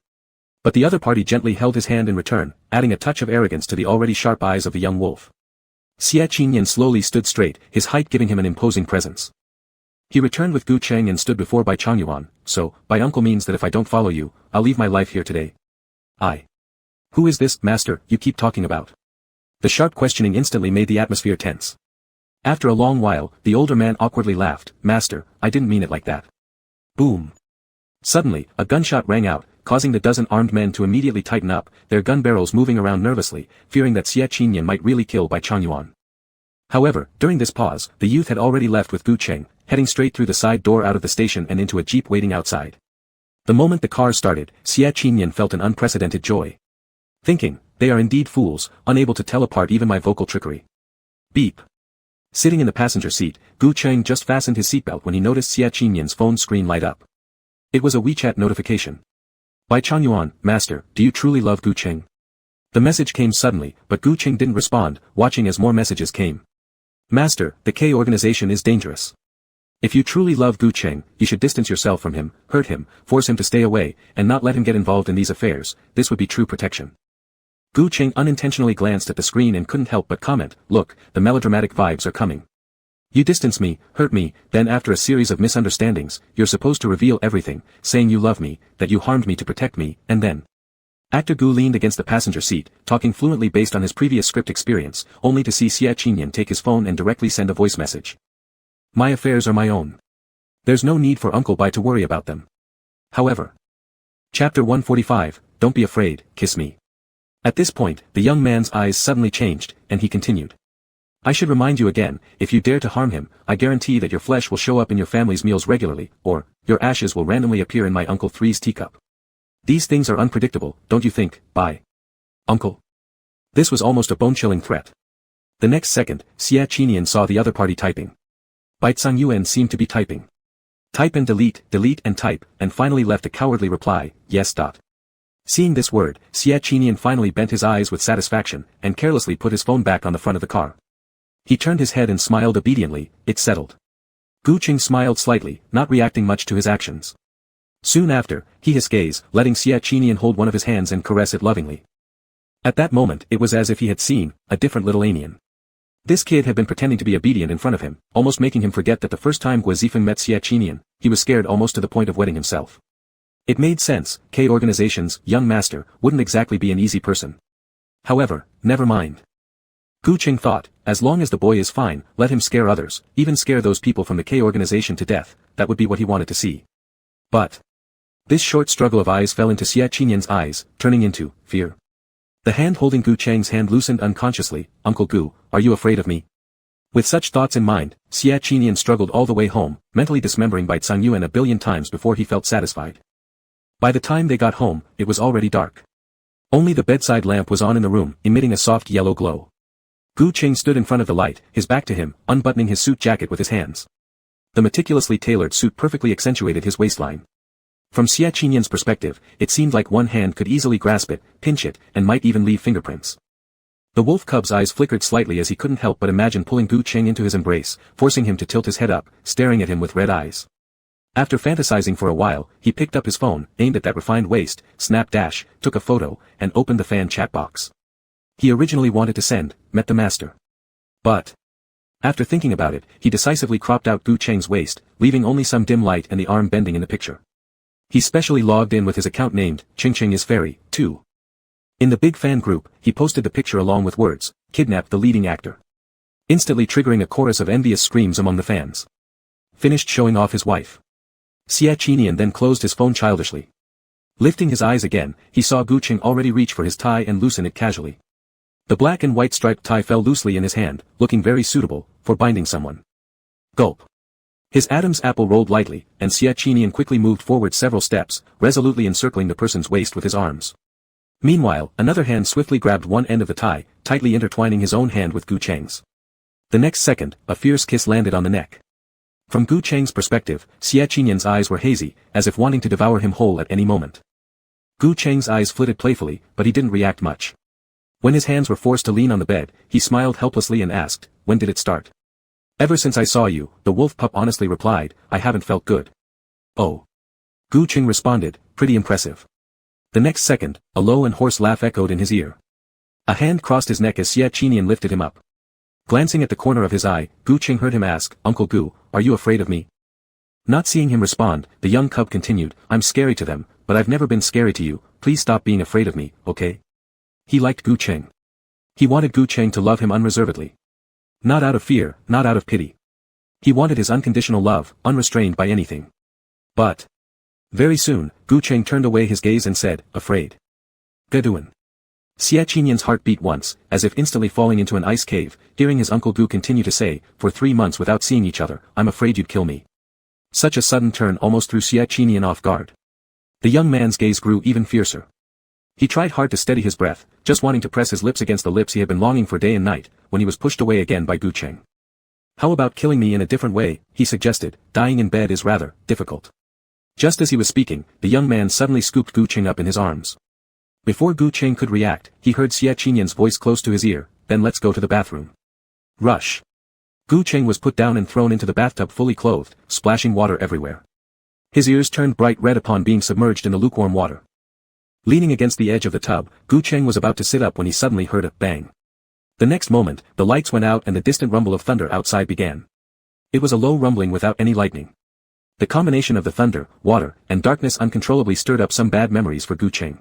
But the other party gently held his hand in return, adding a touch of arrogance to the already sharp eyes of the young wolf. Xia Qinyan slowly stood straight, his height giving him an imposing presence. He returned with Gu Cheng and stood before Bai Changyuan. So, by uncle means that if I don't follow you, I'll leave my life here today. Who is this, master, you keep talking about? The sharp questioning instantly made the atmosphere tense. After a long while, the older man awkwardly laughed. Master, I didn't mean it like that. Boom. Suddenly, a gunshot rang out, causing the dozen armed men to immediately tighten up, their gun barrels moving around nervously, fearing that Xia Qinyan might really kill Bai Changyuan. However, during this pause, the youth had already left with Gu Cheng, heading straight through the side door out of the station and into a jeep waiting outside. The moment the car started, Xia Qinyan felt an unprecedented joy. Thinking, they are indeed fools, unable to tell apart even my vocal trickery. Beep. Sitting in the passenger seat, Gu Cheng just fastened his seatbelt when he noticed Xia Qinyan's phone screen light up. It was a WeChat notification. Bai Changyuan, master, do you truly love Gu Cheng? The message came suddenly, but Gu Qing didn't respond, watching as more messages came. Master, the K organization is dangerous. If you truly love Gu Qing, you should distance yourself from him, hurt him, force him to stay away, and not let him get involved in these affairs. This would be true protection. Gu Qing unintentionally glanced at the screen and couldn't help but comment, look, the melodramatic vibes are coming. You distance me, hurt me, then after a series of misunderstandings, you're supposed to reveal everything, saying you love me, that you harmed me to protect me, and then. Actor Gu leaned against the passenger seat, talking fluently based on his previous script experience, only to see Xia Qinyan take his phone and directly send a voice message. My affairs are my own. There's no need for Uncle Bai to worry about them. However. Chapter 145, Don't be afraid, kiss me. At this point, the young man's eyes suddenly changed, and he continued. I should remind you again, if you dare to harm him, I guarantee that your flesh will show up in your family's meals regularly, or, your ashes will randomly appear in my Uncle Three's teacup. These things are unpredictable, don't you think, Bai? Uncle? This was almost a bone-chilling threat. The next second, Xia Qinyan saw the other party typing. Bai Yuan seemed to be typing. Type and delete and type, and finally left a cowardly reply, yes. Seeing this word, Xia Qinyan finally bent his eyes with satisfaction, and carelessly put his phone back on the front of the car. He turned his head and smiled obediently, it's settled. Gu Qing smiled slightly, not reacting much to his actions. Soon after, he his gaze, letting Xia Qinyan hold one of his hands and caress it lovingly. At that moment it was as if he had seen a different little alien. This kid had been pretending to be obedient in front of him, almost making him forget that the first time Guo Zifeng met Xia Qinyan, he was scared almost to the point of wetting himself. It made sense, K Organization's young master wouldn't exactly be an easy person. However, never mind. Gu Qing thought, as long as the boy is fine, let him scare others, even scare those people from the K Organization to death, that would be what he wanted to see. But. This short struggle of eyes fell into Xia Qinyan's eyes, turning into fear. The hand holding Gu Cheng's hand loosened unconsciously, Uncle Gu, are you afraid of me? With such thoughts in mind, Xia Qinyan struggled all the way home, mentally dismembering Bai Yuan a billion times before he felt satisfied. By the time they got home, it was already dark. Only the bedside lamp was on in the room, emitting a soft yellow glow. Gu Qing stood in front of the light, his back to him, unbuttoning his suit jacket with his hands. The meticulously tailored suit perfectly accentuated his waistline. From Xia Qinyan's perspective, it seemed like one hand could easily grasp it, pinch it, and might even leave fingerprints. The wolf cub's eyes flickered slightly as he couldn't help but imagine pulling Gu Qing into his embrace, forcing him to tilt his head up, staring at him with red eyes. After fantasizing for a while, he picked up his phone, aimed at that refined waist, took a photo, and opened the fan chat box. He originally wanted to send, met the master. But. After thinking about it, he decisively cropped out Gu Cheng's waist, leaving only some dim light and the arm bending in the picture. He specially logged in with his account named, Ching is Fairy, too. In the big fan group, he posted the picture along with words, kidnapped the leading actor. Instantly triggering a chorus of envious screams among the fans. Finished showing off his wife. Xia Qinyan then closed his phone childishly. Lifting his eyes again, he saw Gu Qing already reach for his tie and loosen it casually. The black and white striped tie fell loosely in his hand, looking very suitable, for binding someone. Gulp. His Adam's apple rolled lightly, and Xia Qinyan quickly moved forward several steps, resolutely encircling the person's waist with his arms. Meanwhile, another hand swiftly grabbed one end of the tie, tightly intertwining his own hand with Gu Cheng's. The next second, a fierce kiss landed on the neck. From Gu Cheng's perspective, Xia Qinyan's eyes were hazy, as if wanting to devour him whole at any moment. Gu Cheng's eyes flitted playfully, but he didn't react much. When his hands were forced to lean on the bed, he smiled helplessly and asked, when did it start? Ever since I saw you, the wolf pup honestly replied, I haven't felt good. Oh. Gu Qing responded, pretty impressive. The next second, a low and hoarse laugh echoed in his ear. A hand crossed his neck as Xia Qinyan lifted him up. Glancing at the corner of his eye, Gu Qing heard him ask, Uncle Gu, are you afraid of me? Not seeing him respond, the young cub continued, I'm scary to them, but I've never been scary to you, please stop being afraid of me, okay? He liked Gu Qing. He wanted Gu Qing to love him unreservedly. Not out of fear, not out of pity. He wanted his unconditional love, unrestrained by anything. But. Very soon, Gu Qing turned away his gaze and said, afraid. Gaduan. Xia Qinyan's heart beat once, as if instantly falling into an ice cave, hearing his Uncle Gu continue to say, for 3 months without seeing each other, I'm afraid you'd kill me. Such a sudden turn almost threw Xia Qinyan off guard. The young man's gaze grew even fiercer. He tried hard to steady his breath, just wanting to press his lips against the lips he had been longing for day and night, when he was pushed away again by Gu Qing. How about killing me in a different way, he suggested, dying in bed is rather difficult. Just as he was speaking, the young man suddenly scooped Gu Qing up in his arms. Before Gu Cheng could react, he heard Xie Qinyan's voice close to his ear, then let's go to the bathroom. Rush. Gu Cheng was put down and thrown into the bathtub fully clothed, splashing water everywhere. His ears turned bright red upon being submerged in the lukewarm water. Leaning against the edge of the tub, Gu Cheng was about to sit up when he suddenly heard a bang. The next moment, the lights went out and the distant rumble of thunder outside began. It was a low rumbling without any lightning. The combination of the thunder, water, and darkness uncontrollably stirred up some bad memories for Gu Cheng.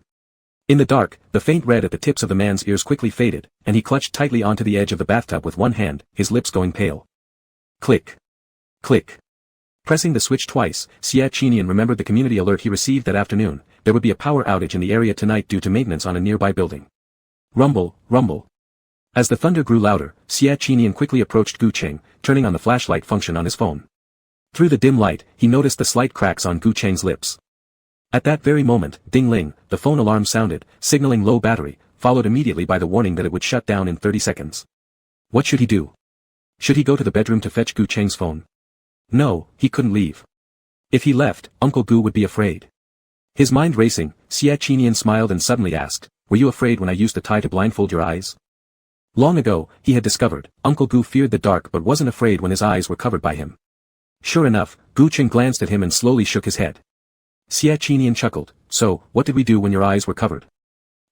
In the dark, the faint red at the tips of the man's ears quickly faded, and he clutched tightly onto the edge of the bathtub with one hand, his lips going pale. Click. Click. Pressing the switch twice, Xie Qinyan remembered the community alert he received that afternoon. There would be a power outage in the area tonight due to maintenance on a nearby building. Rumble, rumble. As the thunder grew louder, Xie Qinyan quickly approached Gu Cheng, turning on the flashlight function on his phone. Through the dim light, he noticed the slight cracks on Gu Cheng's lips. At that very moment, ding-ling, the phone alarm sounded, signaling low battery, followed immediately by the warning that it would shut down in 30 seconds. What should he do? Should he go to the bedroom to fetch Gu Cheng's phone? No, he couldn't leave. If he left, Uncle Gu would be afraid. His mind racing, Xie Qinyan smiled and suddenly asked, "Were you afraid when I used the tie to blindfold your eyes?" Long ago, he had discovered, Uncle Gu feared the dark but wasn't afraid when his eyes were covered by him. Sure enough, Gu Cheng glanced at him and slowly shook his head. Xie Qinyan chuckled, "So, what did we do when your eyes were covered?"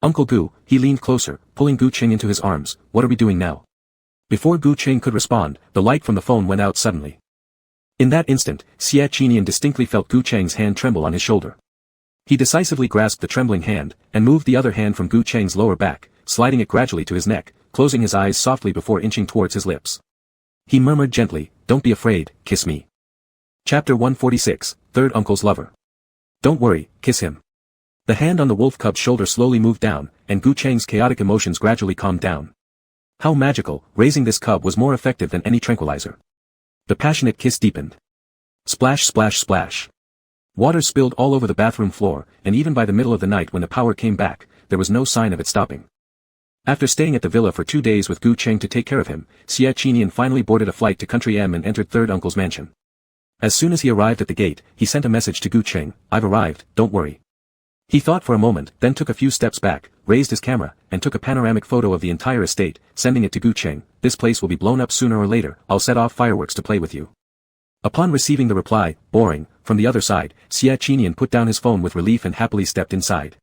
"Uncle Gu," he leaned closer, pulling Gu Cheng into his arms, "what are we doing now?" Before Gu Cheng could respond, the light from the phone went out suddenly. In that instant, Xie Qinyan distinctly felt Gu Cheng's hand tremble on his shoulder. He decisively grasped the trembling hand, and moved the other hand from Gu Cheng's lower back, sliding it gradually to his neck, closing his eyes softly before inching towards his lips. He murmured gently, "Don't be afraid, kiss me." Chapter 146, Third Uncle's Lover. "Don't worry, kiss him." The hand on the wolf cub's shoulder slowly moved down, and Gu Cheng's chaotic emotions gradually calmed down. How magical, raising this cub was more effective than any tranquilizer. The passionate kiss deepened. Splash splash splash. Water spilled all over the bathroom floor, and even by the middle of the night when the power came back, there was no sign of it stopping. After staying at the villa for 2 days with Gu Cheng to take care of him, Xie Qinyan finally boarded a flight to Country M and entered Third Uncle's mansion. As soon as he arrived at the gate, he sent a message to Gu Cheng, "I've arrived, don't worry." He thought for a moment, then took a few steps back, raised his camera, and took a panoramic photo of the entire estate, sending it to Gu Cheng. "This place will be blown up sooner or later, I'll set off fireworks to play with you." Upon receiving the reply, "Boring," from the other side, Xie Qinyan put down his phone with relief and happily stepped inside.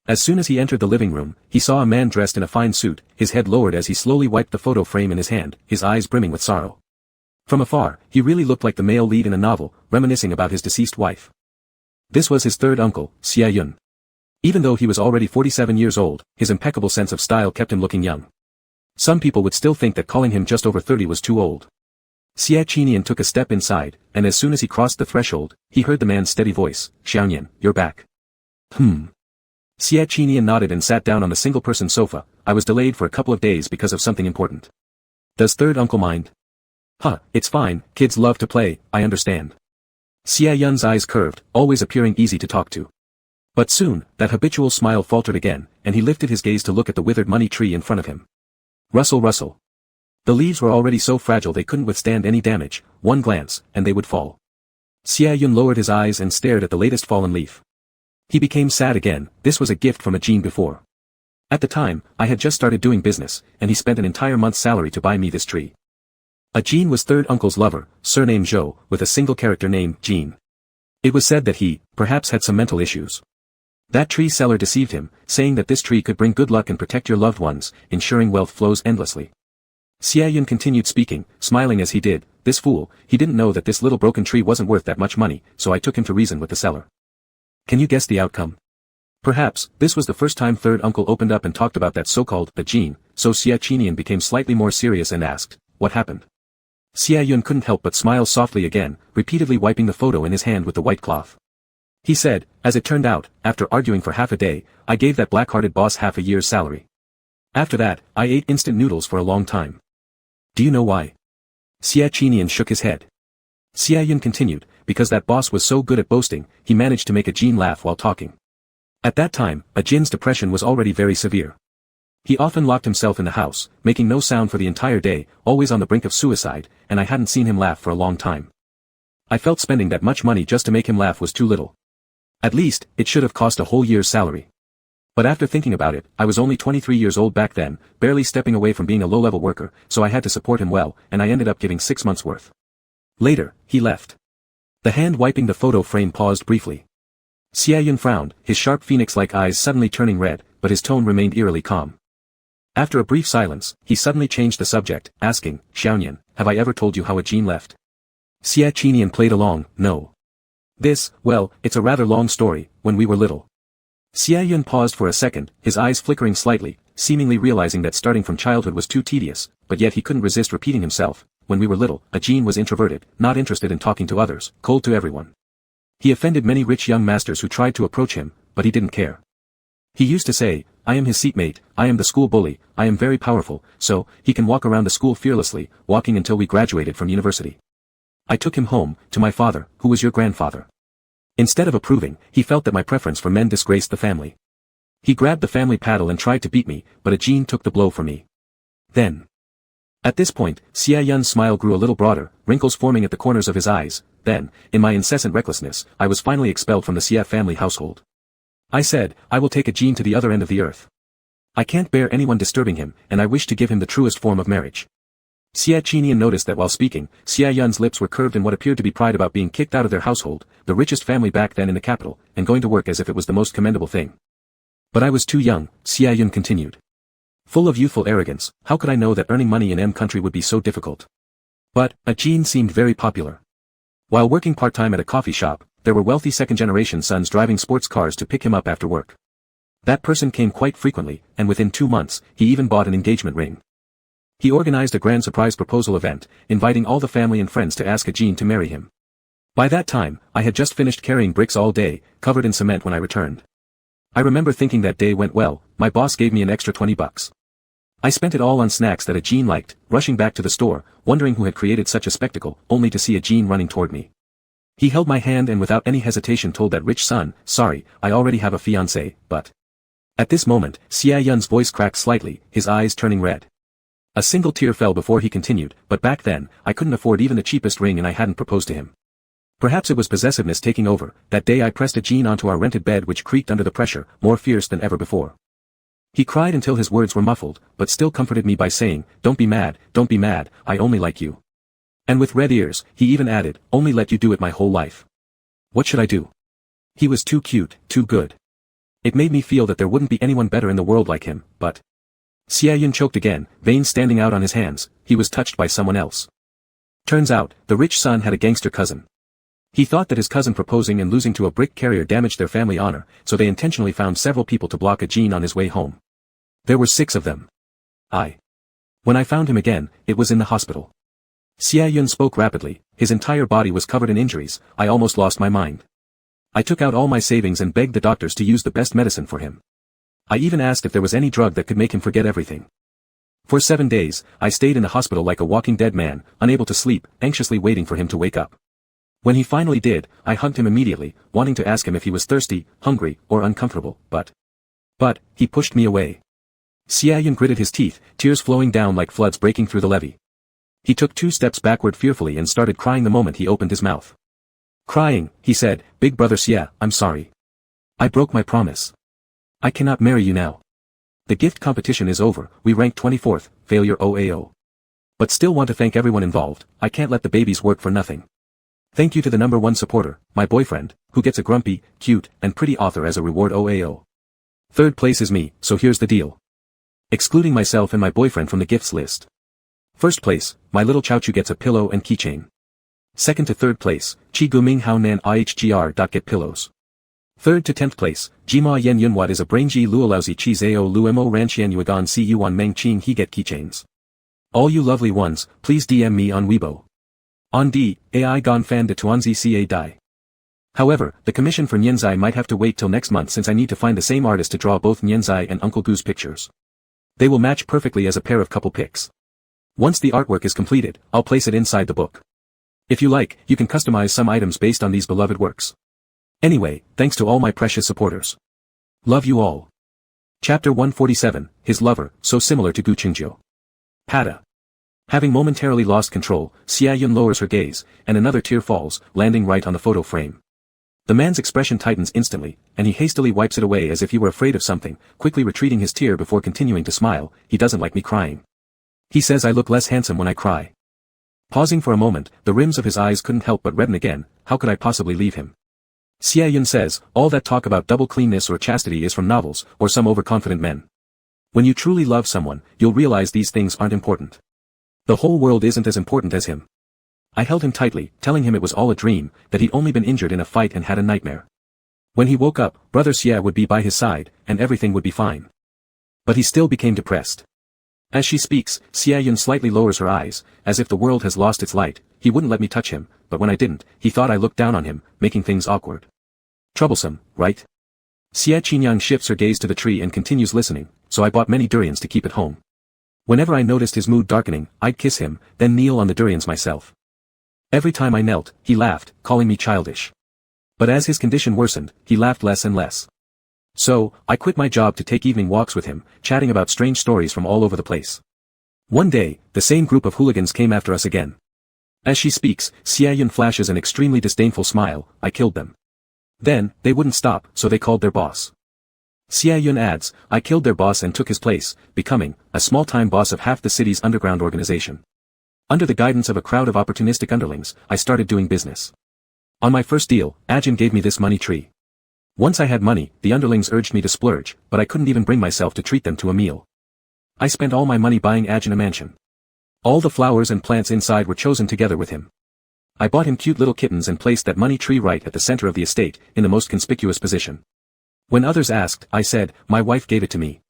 As soon as he entered the living room, he saw a man dressed in a fine suit, his head lowered as he slowly wiped the photo frame in his hand, his eyes brimming with sorrow. From afar, he really looked like the male lead in a novel, reminiscing about his deceased wife. This was his third uncle, Xie Yun. Even though he was already 47 years old, his impeccable sense of style kept him looking young. Some people would still think that calling him just over 30 was too old. Xie Qinyan took a step inside, and as soon as he crossed the threshold, he heard the man's steady voice, "Xiaoyan, you're back." Xie Qinyan nodded and sat down on the single-person sofa. "I was delayed for a couple of days because of something important." "Does third uncle mind?" "Huh, it's fine, kids love to play, I understand." Xie Yun's eyes curved, always appearing easy to talk to. But soon, that habitual smile faltered again, and he lifted his gaze to look at the withered money tree in front of him. Rustle rustle. The leaves were already so fragile they couldn't withstand any damage, one glance, and they would fall. Xie Yun lowered his eyes and stared at the latest fallen leaf. He became sad again. This was a gift from a Jin before. At the time, I had just started doing business, and he spent an entire month's salary to buy me this tree. A Jin was third uncle's lover, surnamed Zhou, with a single character named Jin. It was said that he, perhaps had some mental issues. That tree seller deceived him, saying that this tree could bring good luck and protect your loved ones, ensuring wealth flows endlessly. Xie Yun continued speaking, smiling as he did. "This fool, he didn't know that this little broken tree wasn't worth that much money, so I took him to reason with the seller." Can you guess the outcome? Perhaps, this was the first time third uncle opened up and talked about that so-called, the Jin, so Xie Qinyan became slightly more serious and asked, "What happened?" Xie Yun couldn't help but smile softly again, repeatedly wiping the photo in his hand with the white cloth. He said, "As it turned out, after arguing for half a day, I gave that black-hearted boss half a year's salary. After that, I ate instant noodles for a long time." "Do you know why?" Xie Qinyan shook his head. Xie Yun continued, "Because that boss was so good at boasting, he managed to make a Jin laugh while talking. At that time, a Jin's depression was already very severe. He often locked himself in the house, making no sound for the entire day, always on the brink of suicide, and I hadn't seen him laugh for a long time. I felt spending that much money just to make him laugh was too little. At least, it should have cost a whole year's salary." But after thinking about it, I was only 23 years old back then, barely stepping away from being a low-level worker, so I had to support him well, and I ended up giving 6 months' worth. Later, he left. The hand wiping the photo frame paused briefly. Xia Yun frowned, his sharp phoenix-like eyes suddenly turning red, but his tone remained eerily calm. After a brief silence, he suddenly changed the subject, asking, Xiaoyan, have I ever told you how a Jean left? Xia Qinian played along, no. Well, it's a rather long story, when we were little. Xia Yun paused for a second, his eyes flickering slightly, seemingly realizing that starting from childhood was too tedious, but yet he couldn't resist repeating himself. When we were little, a Jean was introverted, not interested in talking to others, cold to everyone. He offended many rich young masters who tried to approach him, but he didn't care. He used to say, I am his seatmate, I am the school bully, I am very powerful, so, he can walk around the school fearlessly, walking until we graduated from university. I took him home, to my father, who was your grandfather. Instead of approving, he felt that my preference for men disgraced the family. He grabbed the family paddle and tried to beat me, but a Jean took the blow for me. Then. At this point, Xia Yun's smile grew a little broader, wrinkles forming at the corners of his eyes. Then, in my incessant recklessness, I was finally expelled from the Xia family household. I said, I will take a Jean to the other end of the earth. I can't bear anyone disturbing him, and I wish to give him the truest form of marriage. Xia Qinian noticed that while speaking, Xia Yun's lips were curved in what appeared to be pride about being kicked out of their household, the richest family back then in the capital, and going to work as if it was the most commendable thing. But I was too young, Xia Yun continued. Full of youthful arrogance, how could I know that earning money in M country would be so difficult? But, a Jean seemed very popular. While working part-time at a coffee shop, there were wealthy second-generation sons driving sports cars to pick him up after work. That person came quite frequently, and within 2 months, he even bought an engagement ring. He organized a grand surprise proposal event, inviting all the family and friends to ask a Jean to marry him. By that time, I had just finished carrying bricks all day, covered in cement when I returned. I remember thinking that day went well, my boss gave me an extra $20. I spent it all on snacks that a Jean liked, rushing back to the store, wondering who had created such a spectacle, only to see a Jean running toward me. He held my hand and without any hesitation told that rich son, sorry, I already have a fiancé, but... At this moment, Xia Yun's voice cracked slightly, his eyes turning red. A single tear fell before he continued, but back then, I couldn't afford even the cheapest ring and I hadn't proposed to him. Perhaps it was possessiveness taking over. That day I pressed a Jean onto our rented bed which creaked under the pressure, more fierce than ever before. He cried until his words were muffled, but still comforted me by saying, don't be mad, I only like you. And with red ears, he even added, only let you do it my whole life. What should I do? He was too cute, too good. It made me feel that there wouldn't be anyone better in the world like him, but... Xia Yun choked again, veins standing out on his hands, he was touched by someone else. Turns out, the rich son had a gangster cousin. He thought that his cousin proposing and losing to a brick carrier damaged their family honor, so they intentionally found several people to block a Jean on his way home. There were 6 of them. When I found him again, it was in the hospital. Xia Yun spoke rapidly, his entire body was covered in injuries, I almost lost my mind. I took out all my savings and begged the doctors to use the best medicine for him. I even asked if there was any drug that could make him forget everything. For 7 days, I stayed in the hospital like a walking dead man, unable to sleep, anxiously waiting for him to wake up. When he finally did, I hugged him immediately, wanting to ask him if he was thirsty, hungry, or uncomfortable, but he pushed me away. Xia Yun gritted his teeth, tears flowing down like floods breaking through the levee. He took 2 steps backward fearfully and started crying the moment he opened his mouth. Crying, he said, Big brother Xia, I'm sorry. I broke my promise. I cannot marry you now. The gift competition is over, we ranked 24th, failure OAO. But still want to thank everyone involved, I can't let the babies work for nothing. Thank you to the #1 supporter, my boyfriend, who gets a grumpy, cute, and pretty author as a reward OAO. 3rd place is me, so here's the deal. Excluding myself and my boyfriend from the gifts list. 1st place, my little Chowchu gets a pillow and keychain. 2nd to 3rd place, Chi Guming Hao Nan IHGR. Get pillows. 3rd to 10th place, Jima Yen Yunwat is a brainji luolauzi chi zao lu mo ranchian yuagan si yuan meng ching he get keychains. All you lovely ones, please DM me on Weibo. On D, AI Gon Fan de Tuanzi Ca Dai. However, the commission for Nianzai might have to wait till next month since I need to find the same artist to draw both Nianzai and Uncle Goo's pictures. They will match perfectly as a pair of couple pics. Once the artwork is completed, I'll place it inside the book. If you like, you can customize some items based on these beloved works. Anyway, thanks to all my precious supporters. Love you all. Chapter 147, His Lover, so similar to Gu Qingjiu. Pada. Having momentarily lost control, Xia Yun lowers her gaze, and another tear falls, landing right on the photo frame. The man's expression tightens instantly, and he hastily wipes it away as if he were afraid of something, quickly retreating his tear before continuing to smile. He doesn't like me crying. He says I look less handsome when I cry. Pausing for a moment, the rims of his eyes couldn't help but redden again. How could I possibly leave him? Xie Yun says, all that talk about double cleanness or chastity is from novels, or some overconfident men. When you truly love someone, you'll realize these things aren't important. The whole world isn't as important as him. I held him tightly, telling him it was all a dream, that he'd only been injured in a fight and had a nightmare. When he woke up, Brother Xie would be by his side, and everything would be fine. But he still became depressed. As she speaks, Xie Yun slightly lowers her eyes, as if the world has lost its light. He wouldn't let me touch him, but when I didn't, he thought I looked down on him, making things awkward. Troublesome, right? Xie Qinyang shifts her gaze to the tree and continues listening, so I bought many durians to keep at home. Whenever I noticed his mood darkening, I'd kiss him, then kneel on the durians myself. Every time I knelt, he laughed, calling me childish. But as his condition worsened, he laughed less and less. So, I quit my job to take evening walks with him, chatting about strange stories from all over the place. One day, the same group of hooligans came after us again. As she speaks, Xie Yun flashes an extremely disdainful smile. I killed them. Then, they wouldn't stop, so they called their boss. Xie Yun adds, I killed their boss and took his place, becoming a small-time boss of half the city's underground organization. Under the guidance of a crowd of opportunistic underlings, I started doing business. On my first deal, Ajin gave me this money tree. Once I had money, the underlings urged me to splurge, but I couldn't even bring myself to treat them to a meal. I spent all my money buying Ajin a mansion. All the flowers and plants inside were chosen together with him. I bought him cute little kittens and placed that money tree right at the center of the estate, in the most conspicuous position. When others asked, I said, my wife gave it to me.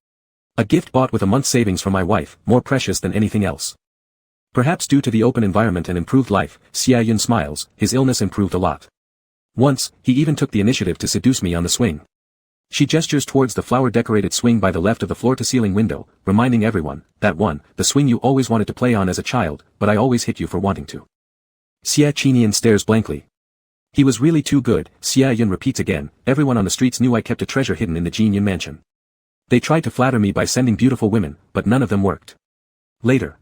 A gift bought with a month's savings from my wife, more precious than anything else. Perhaps due to the open environment and improved life, Xie Yun smiles, his illness improved a lot. Once, he even took the initiative to seduce me on the swing. She gestures towards the flower-decorated swing by the left of the floor-to-ceiling window, reminding everyone, that one, the swing you always wanted to play on as a child, but I always hit you for wanting to. Xie Qinian stares blankly. He was really too good, Xie Yun repeats again. Everyone on the streets knew I kept a treasure hidden in the Jin Yun mansion. They tried to flatter me by sending beautiful women, but none of them worked. Later.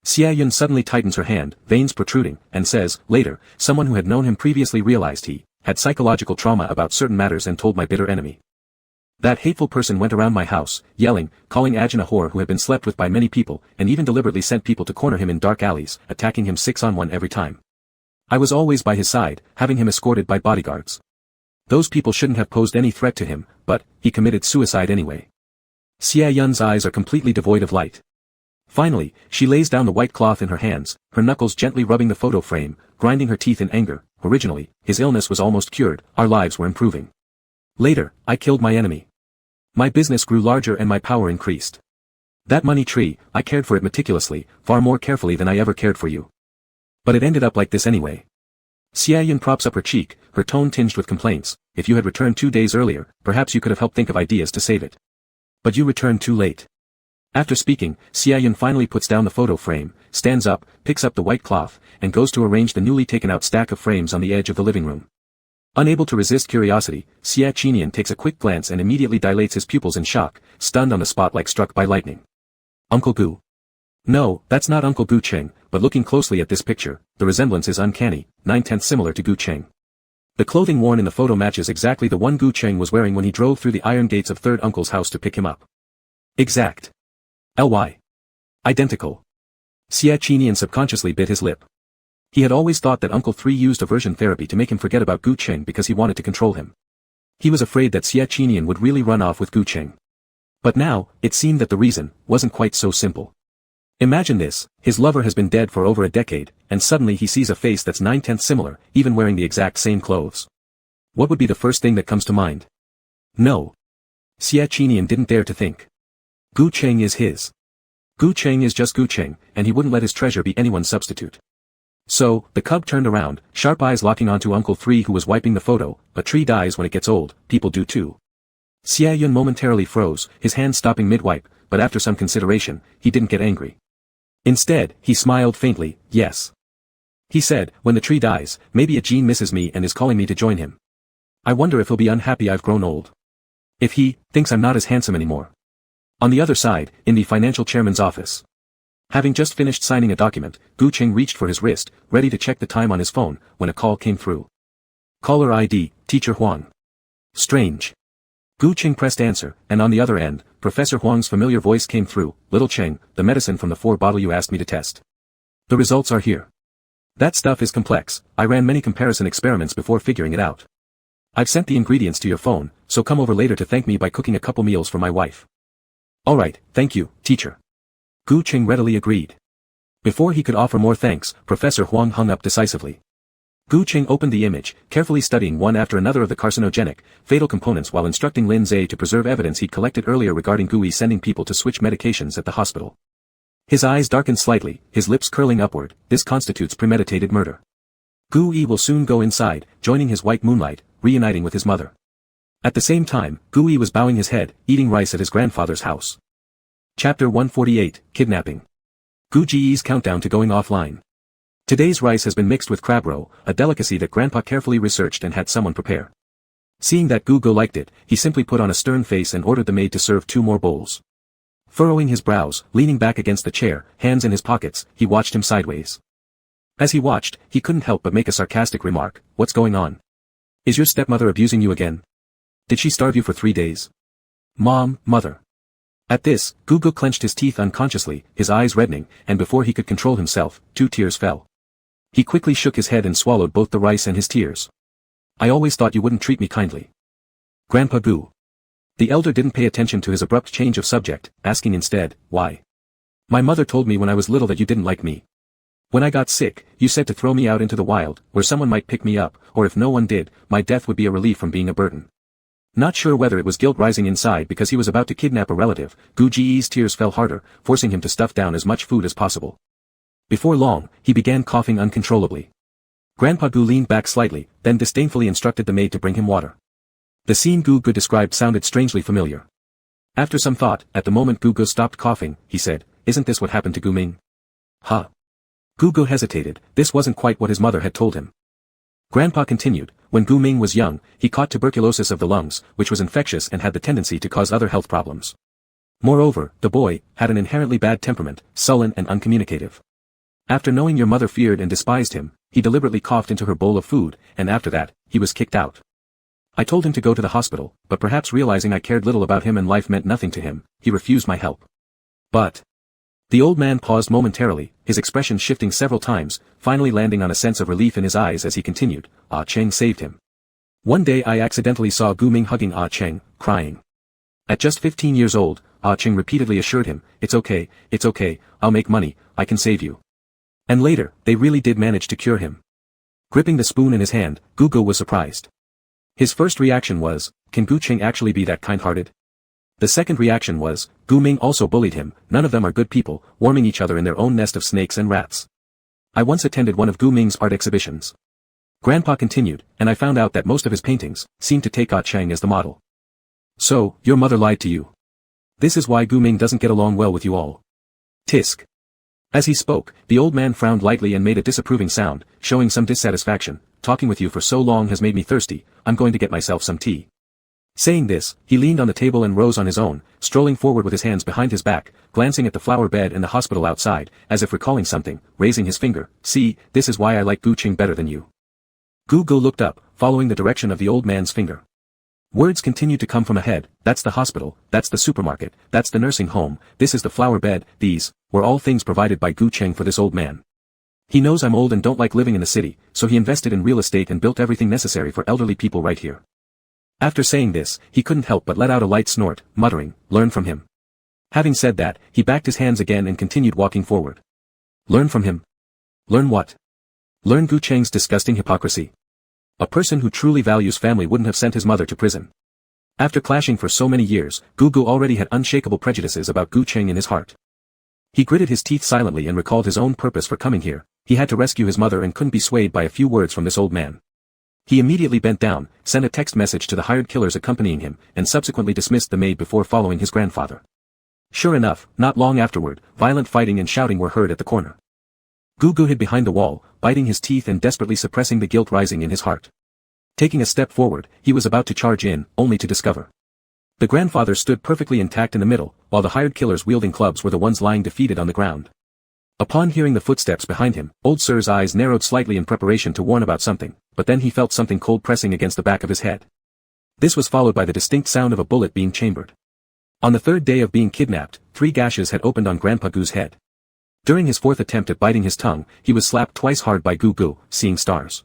Xie Yun suddenly tightens her hand, veins protruding, and says, later, someone who had known him previously realized he had psychological trauma about certain matters and told my bitter enemy. That hateful person went around my house, yelling, calling Ajin a whore who had been slept with by many people, and even deliberately sent people to corner him in dark alleys, attacking him 6-on-1 every time. I was always by his side, having him escorted by bodyguards. Those people shouldn't have posed any threat to him, but he committed suicide anyway. Xie Yun's eyes are completely devoid of light. Finally, she lays down the white cloth in her hands, her knuckles gently rubbing the photo frame, grinding her teeth in anger. Originally, his illness was almost cured, our lives were improving. Later, I killed my enemy. My business grew larger and my power increased. That money tree, I cared for it meticulously, far more carefully than I ever cared for you. But it ended up like this anyway. Xie Yun props up her cheek, her tone tinged with complaints. If you had returned 2 days earlier, perhaps you could have helped think of ideas to save it. But you returned too late. After speaking, Xie Yun finally puts down the photo frame, stands up, picks up the white cloth, and goes to arrange the newly taken out stack of frames on the edge of the living room. Unable to resist curiosity, Xie Qinian takes a quick glance and immediately dilates his pupils in shock, stunned on the spot like struck by lightning. Uncle Gu. No, that's not Uncle Gu Cheng, but looking closely at this picture, the resemblance is uncanny, 9/10 similar to Gu Cheng. The clothing worn in the photo matches exactly the one Gu Cheng was wearing when he drove through the iron gates of third uncle's house to pick him up. Exact. Ly. Identical. Xie Qinian subconsciously bit his lip. He had always thought that Uncle 3 used aversion therapy to make him forget about Gu Cheng because he wanted to control him. He was afraid that Xie Qinian would really run off with Gu Cheng. But now, it seemed that the reason wasn't quite so simple. Imagine this, his lover has been dead for over a decade, and suddenly he sees a face that's 9/10 similar, even wearing the exact same clothes. What would be the first thing that comes to mind? No. Xie Qinian didn't dare to think. Gu Cheng is his. Gu Cheng is just Gu Cheng, and he wouldn't let his treasure be anyone's substitute. So, the cub turned around, sharp eyes locking onto Uncle 3 who was wiping the photo. A tree dies when it gets old, people do too. Xie Yun momentarily froze, his hand stopping mid-wipe, but after some consideration, he didn't get angry. Instead, he smiled faintly, yes. He said, when the tree dies, maybe a gene misses me and is calling me to join him. I wonder if he'll be unhappy I've grown old. If he thinks I'm not as handsome anymore. On the other side, in the financial chairman's office. Having just finished signing a document, Gu Cheng reached for his wrist, ready to check the time on his phone, when a call came through. Caller ID, Teacher Huang. Strange. Gu Qing pressed answer, and on the other end, Professor Huang's familiar voice came through, Little Cheng, the medicine from the 4 bottle you asked me to test. The results are here. That stuff is complex, I ran many comparison experiments before figuring it out. I've sent the ingredients to your phone, so come over later to thank me by cooking a couple meals for my wife. Alright, thank you, teacher. Gu Qing readily agreed. Before he could offer more thanks, Professor Huang hung up decisively. Gu Qing opened the image, carefully studying one after another of the carcinogenic, fatal components while instructing Lin Zhe to preserve evidence he'd collected earlier regarding Gui sending people to switch medications at the hospital. His eyes darkened slightly, his lips curling upward. This constitutes premeditated murder. Gui will soon go inside, joining his white moonlight, reuniting with his mother. At the same time, Gui was bowing his head, eating rice at his grandfather's house. Chapter 148, Kidnapping. Gu Ji's countdown to going offline. Today's rice has been mixed with crab roe, a delicacy that Grandpa carefully researched and had someone prepare. Seeing that Gugo liked it, he simply put on a stern face and ordered the maid to serve 2 more bowls. Furrowing his brows, leaning back against the chair, hands in his pockets, he watched him sideways. As he watched, he couldn't help but make a sarcastic remark, "What's going on? Is your stepmother abusing you again? Did she starve you for 3 days? Mom, mother." At this, Gugo clenched his teeth unconsciously, his eyes reddening, and before he could control himself, 2 tears fell. He quickly shook his head and swallowed both the rice and his tears. "I always thought you wouldn't treat me kindly." Grandpa Gu. The elder didn't pay attention to his abrupt change of subject, asking instead, "Why? My mother told me when I was little that you didn't like me. When I got sick, you said to throw me out into the wild, where someone might pick me up, or if no one did, my death would be a relief from being a burden." Not sure whether it was guilt rising inside because he was about to kidnap a relative, Gu Ji's tears fell harder, forcing him to stuff down as much food as possible. Before long, he began coughing uncontrollably. Grandpa Gu leaned back slightly, then disdainfully instructed the maid to bring him water. The scene Gugu described sounded strangely familiar. After some thought, at the moment Gugu stopped coughing, he said, "Isn't this what happened to Gu Ming?" Huh. Gugu hesitated, this wasn't quite what his mother had told him. Grandpa continued, "When Gu Ming was young, he caught tuberculosis of the lungs, which was infectious and had the tendency to cause other health problems. Moreover, the boy had an inherently bad temperament, sullen and uncommunicative. After knowing your mother feared and despised him, he deliberately coughed into her bowl of food, and after that, he was kicked out. I told him to go to the hospital, but perhaps realizing I cared little about him and life meant nothing to him, he refused my help. But..." The old man paused momentarily, his expression shifting several times, finally landing on a sense of relief in his eyes as he continued, "Ah Cheng saved him. One day I accidentally saw Gu Ming hugging Ah Cheng, crying. At just 15 years old, Ah Cheng repeatedly assured him, it's okay, I'll make money, I can save you." And later, they really did manage to cure him. Gripping the spoon in his hand, Gugu was surprised. His first reaction was, can Gu Qing actually be that kind-hearted? The second reaction was, Gu Ming also bullied him, none of them are good people, warming each other in their own nest of snakes and rats. I once attended one of Gu Ming's art exhibitions. Grandpa continued, and I found out that most of his paintings seemed to take Ah Cheng as the model. So, your mother lied to you. This is why Gu Ming doesn't get along well with you all. Tisk. As he spoke, the old man frowned lightly and made a disapproving sound, showing some dissatisfaction. Talking with you for so long has made me thirsty, I'm going to get myself some tea. Saying this, he leaned on the table and rose on his own, strolling forward with his hands behind his back, glancing at the flower bed in the hospital outside, as if recalling something, raising his finger, "See, this is why I like Gu Qing better than you." Gugu looked up, following the direction of the old man's finger. Words continued to come from ahead, "That's the hospital, that's the supermarket, that's the nursing home, this is the flower bed," these were all things provided by Gu Qing for this old man. He knows I'm old and don't like living in the city, so he invested in real estate and built everything necessary for elderly people right here. After saying this, he couldn't help but let out a light snort, muttering, "Learn from him." Having said that, he backed his hands again and continued walking forward. Learn from him? Learn what? Learn Gu Cheng's disgusting hypocrisy. A person who truly values family wouldn't have sent his mother to prison. After clashing for so many years, Gugu already had unshakable prejudices about Gu Cheng in his heart. He gritted his teeth silently and recalled his own purpose for coming here. He had to rescue his mother and couldn't be swayed by a few words from this old man. He immediately bent down, sent a text message to the hired killers accompanying him, and subsequently dismissed the maid before following his grandfather. Sure enough, not long afterward, violent fighting and shouting were heard at the corner. Gugu hid behind the wall, biting his teeth and desperately suppressing the guilt rising in his heart. Taking a step forward, he was about to charge in, only to discover. The grandfather stood perfectly intact in the middle, while the hired killers wielding clubs were the ones lying defeated on the ground. Upon hearing the footsteps behind him, old Sir's eyes narrowed slightly in preparation to warn about something, but then he felt something cold pressing against the back of his head. This was followed by the distinct sound of a bullet being chambered. On the third day of being kidnapped, 3 gashes had opened on Grandpa Gu's head. During his 4th attempt at biting his tongue, he was slapped twice hard by Gu, seeing stars.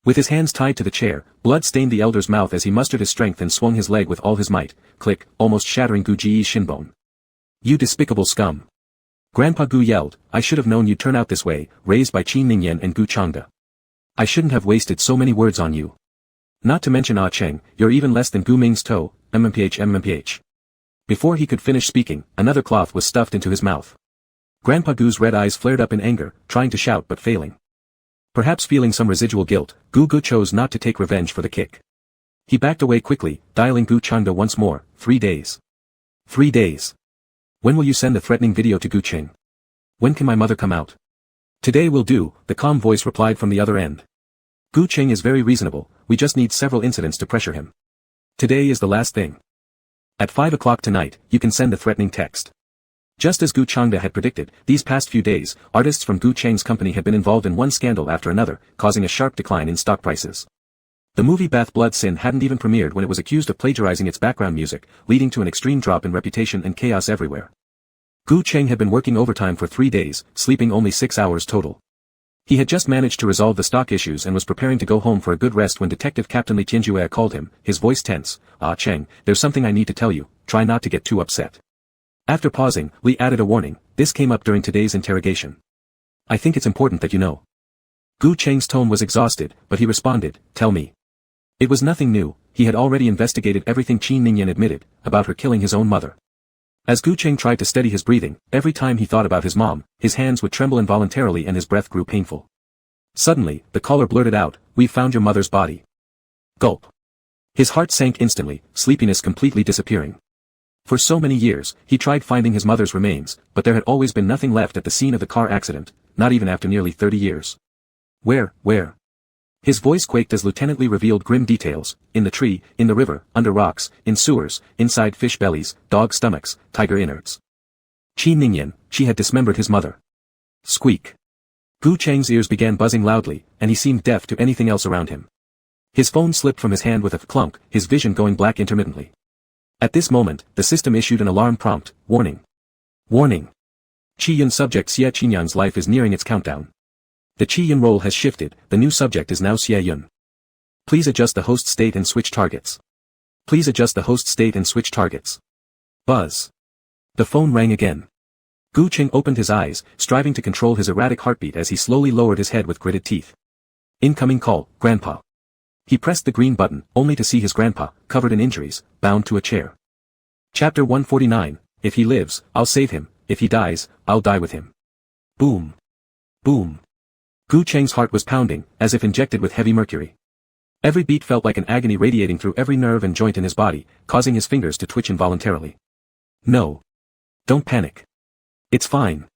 With his hands tied to the chair, blood stained the elder's mouth as he mustered his strength and swung his leg with all his might, click, almost shattering Gu Ji's shinbone. "You despicable scum!" Grandpa Gu yelled, "I should have known you'd turn out this way," raised by Qin Ningyan and Gu Changde. "I shouldn't have wasted so many words on you. Not to mention Ah Cheng, you're even less than Gu Ming's toe, MMPH. Before he could finish speaking, another cloth was stuffed into his mouth. Grandpa Gu's red eyes flared up in anger, trying to shout but failing. Perhaps feeling some residual guilt, Gu chose not to take revenge for the kick. He backed away quickly, dialing Gu Changde once more. 3 days. 3 days. When will you send the threatening video to Gu Cheng? When can my mother come out? Today will do, the calm voice replied from the other end. Gu Cheng is very reasonable, we just need several incidents to pressure him. Today is the last thing. At 5 o'clock tonight, you can send the threatening text. Just as Gu Changde had predicted, these past few days, artists from Gu Cheng's company had been involved in one scandal after another, causing a sharp decline in stock prices. The movie Bath Blood Sin hadn't even premiered when it was accused of plagiarizing its background music, leading to an extreme drop in reputation and chaos everywhere. Gu Cheng had been working overtime for 3 days, sleeping only 6 hours total. He had just managed to resolve the stock issues and was preparing to go home for a good rest when Detective Captain Li Tianjue called him, his voice tense. "Ah Cheng, there's something I need to tell you, try not to get too upset." After pausing, Li added a warning, "This came up during today's interrogation. I think it's important that you know." Gu Cheng's tone was exhausted, but he responded, "Tell me." It was nothing new, he had already investigated everything Qin Ningyan admitted, about her killing his own mother. As Gu Cheng tried to steady his breathing, every time he thought about his mom, his hands would tremble involuntarily and his breath grew painful. Suddenly, the caller blurted out, "We've found your mother's body." Gulp. His heart sank instantly, sleepiness completely disappearing. For so many years, he tried finding his mother's remains, but there had always been nothing left at the scene of the car accident, not even after nearly 30 years. Where? His voice quaked as Lieutenant Li revealed grim details: in the tree, in the river, under rocks, in sewers, inside fish bellies, dog stomachs, tiger innards. Qin Ningyan, she had dismembered his mother. Squeak. Gu Cheng's ears began buzzing loudly, and he seemed deaf to anything else around him. His phone slipped from his hand with a clunk, his vision going black intermittently. At this moment, the system issued an alarm prompt: "Warning. Warning. Qi Yun subject Xie Qinyan's life is nearing its countdown. The Qi Yun role has shifted, the new subject is now Xie Yun. Please adjust the host state and switch targets. Please adjust the host state and switch targets." Buzz. The phone rang again. Gu Cheng opened his eyes, striving to control his erratic heartbeat as he slowly lowered his head with gritted teeth. Incoming call, Grandpa. He pressed the green button, only to see his grandpa, covered in injuries, bound to a chair. Chapter 149, If he lives, I'll save him, if he dies, I'll die with him. Boom. Boom. Gu Cheng's heart was pounding, as if injected with heavy mercury. Every beat felt like an agony radiating through every nerve and joint in his body, causing his fingers to twitch involuntarily. No. Don't panic. It's fine.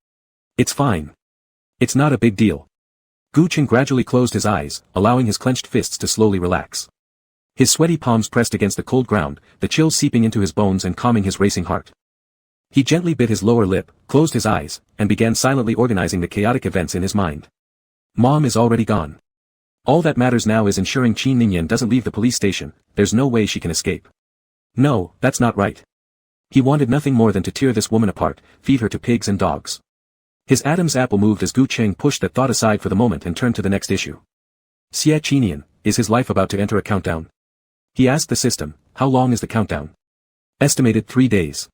It's fine. It's not a big deal. Gu Cheng gradually closed his eyes, allowing his clenched fists to slowly relax. His sweaty palms pressed against the cold ground, the chills seeping into his bones and calming his racing heart. He gently bit his lower lip, closed his eyes, and began silently organizing the chaotic events in his mind. Mom is already gone. All that matters now is ensuring Qin Ningyan doesn't leave the police station. There's no way she can escape. No, that's not right. He wanted nothing more than to tear this woman apart, feed her to pigs and dogs. His Adam's apple moved as Gu Cheng pushed that thought aside for the moment and turned to the next issue. Xie Qinyan, is his life about to enter a countdown? He asked the system, how long is the countdown? Estimated 3 days.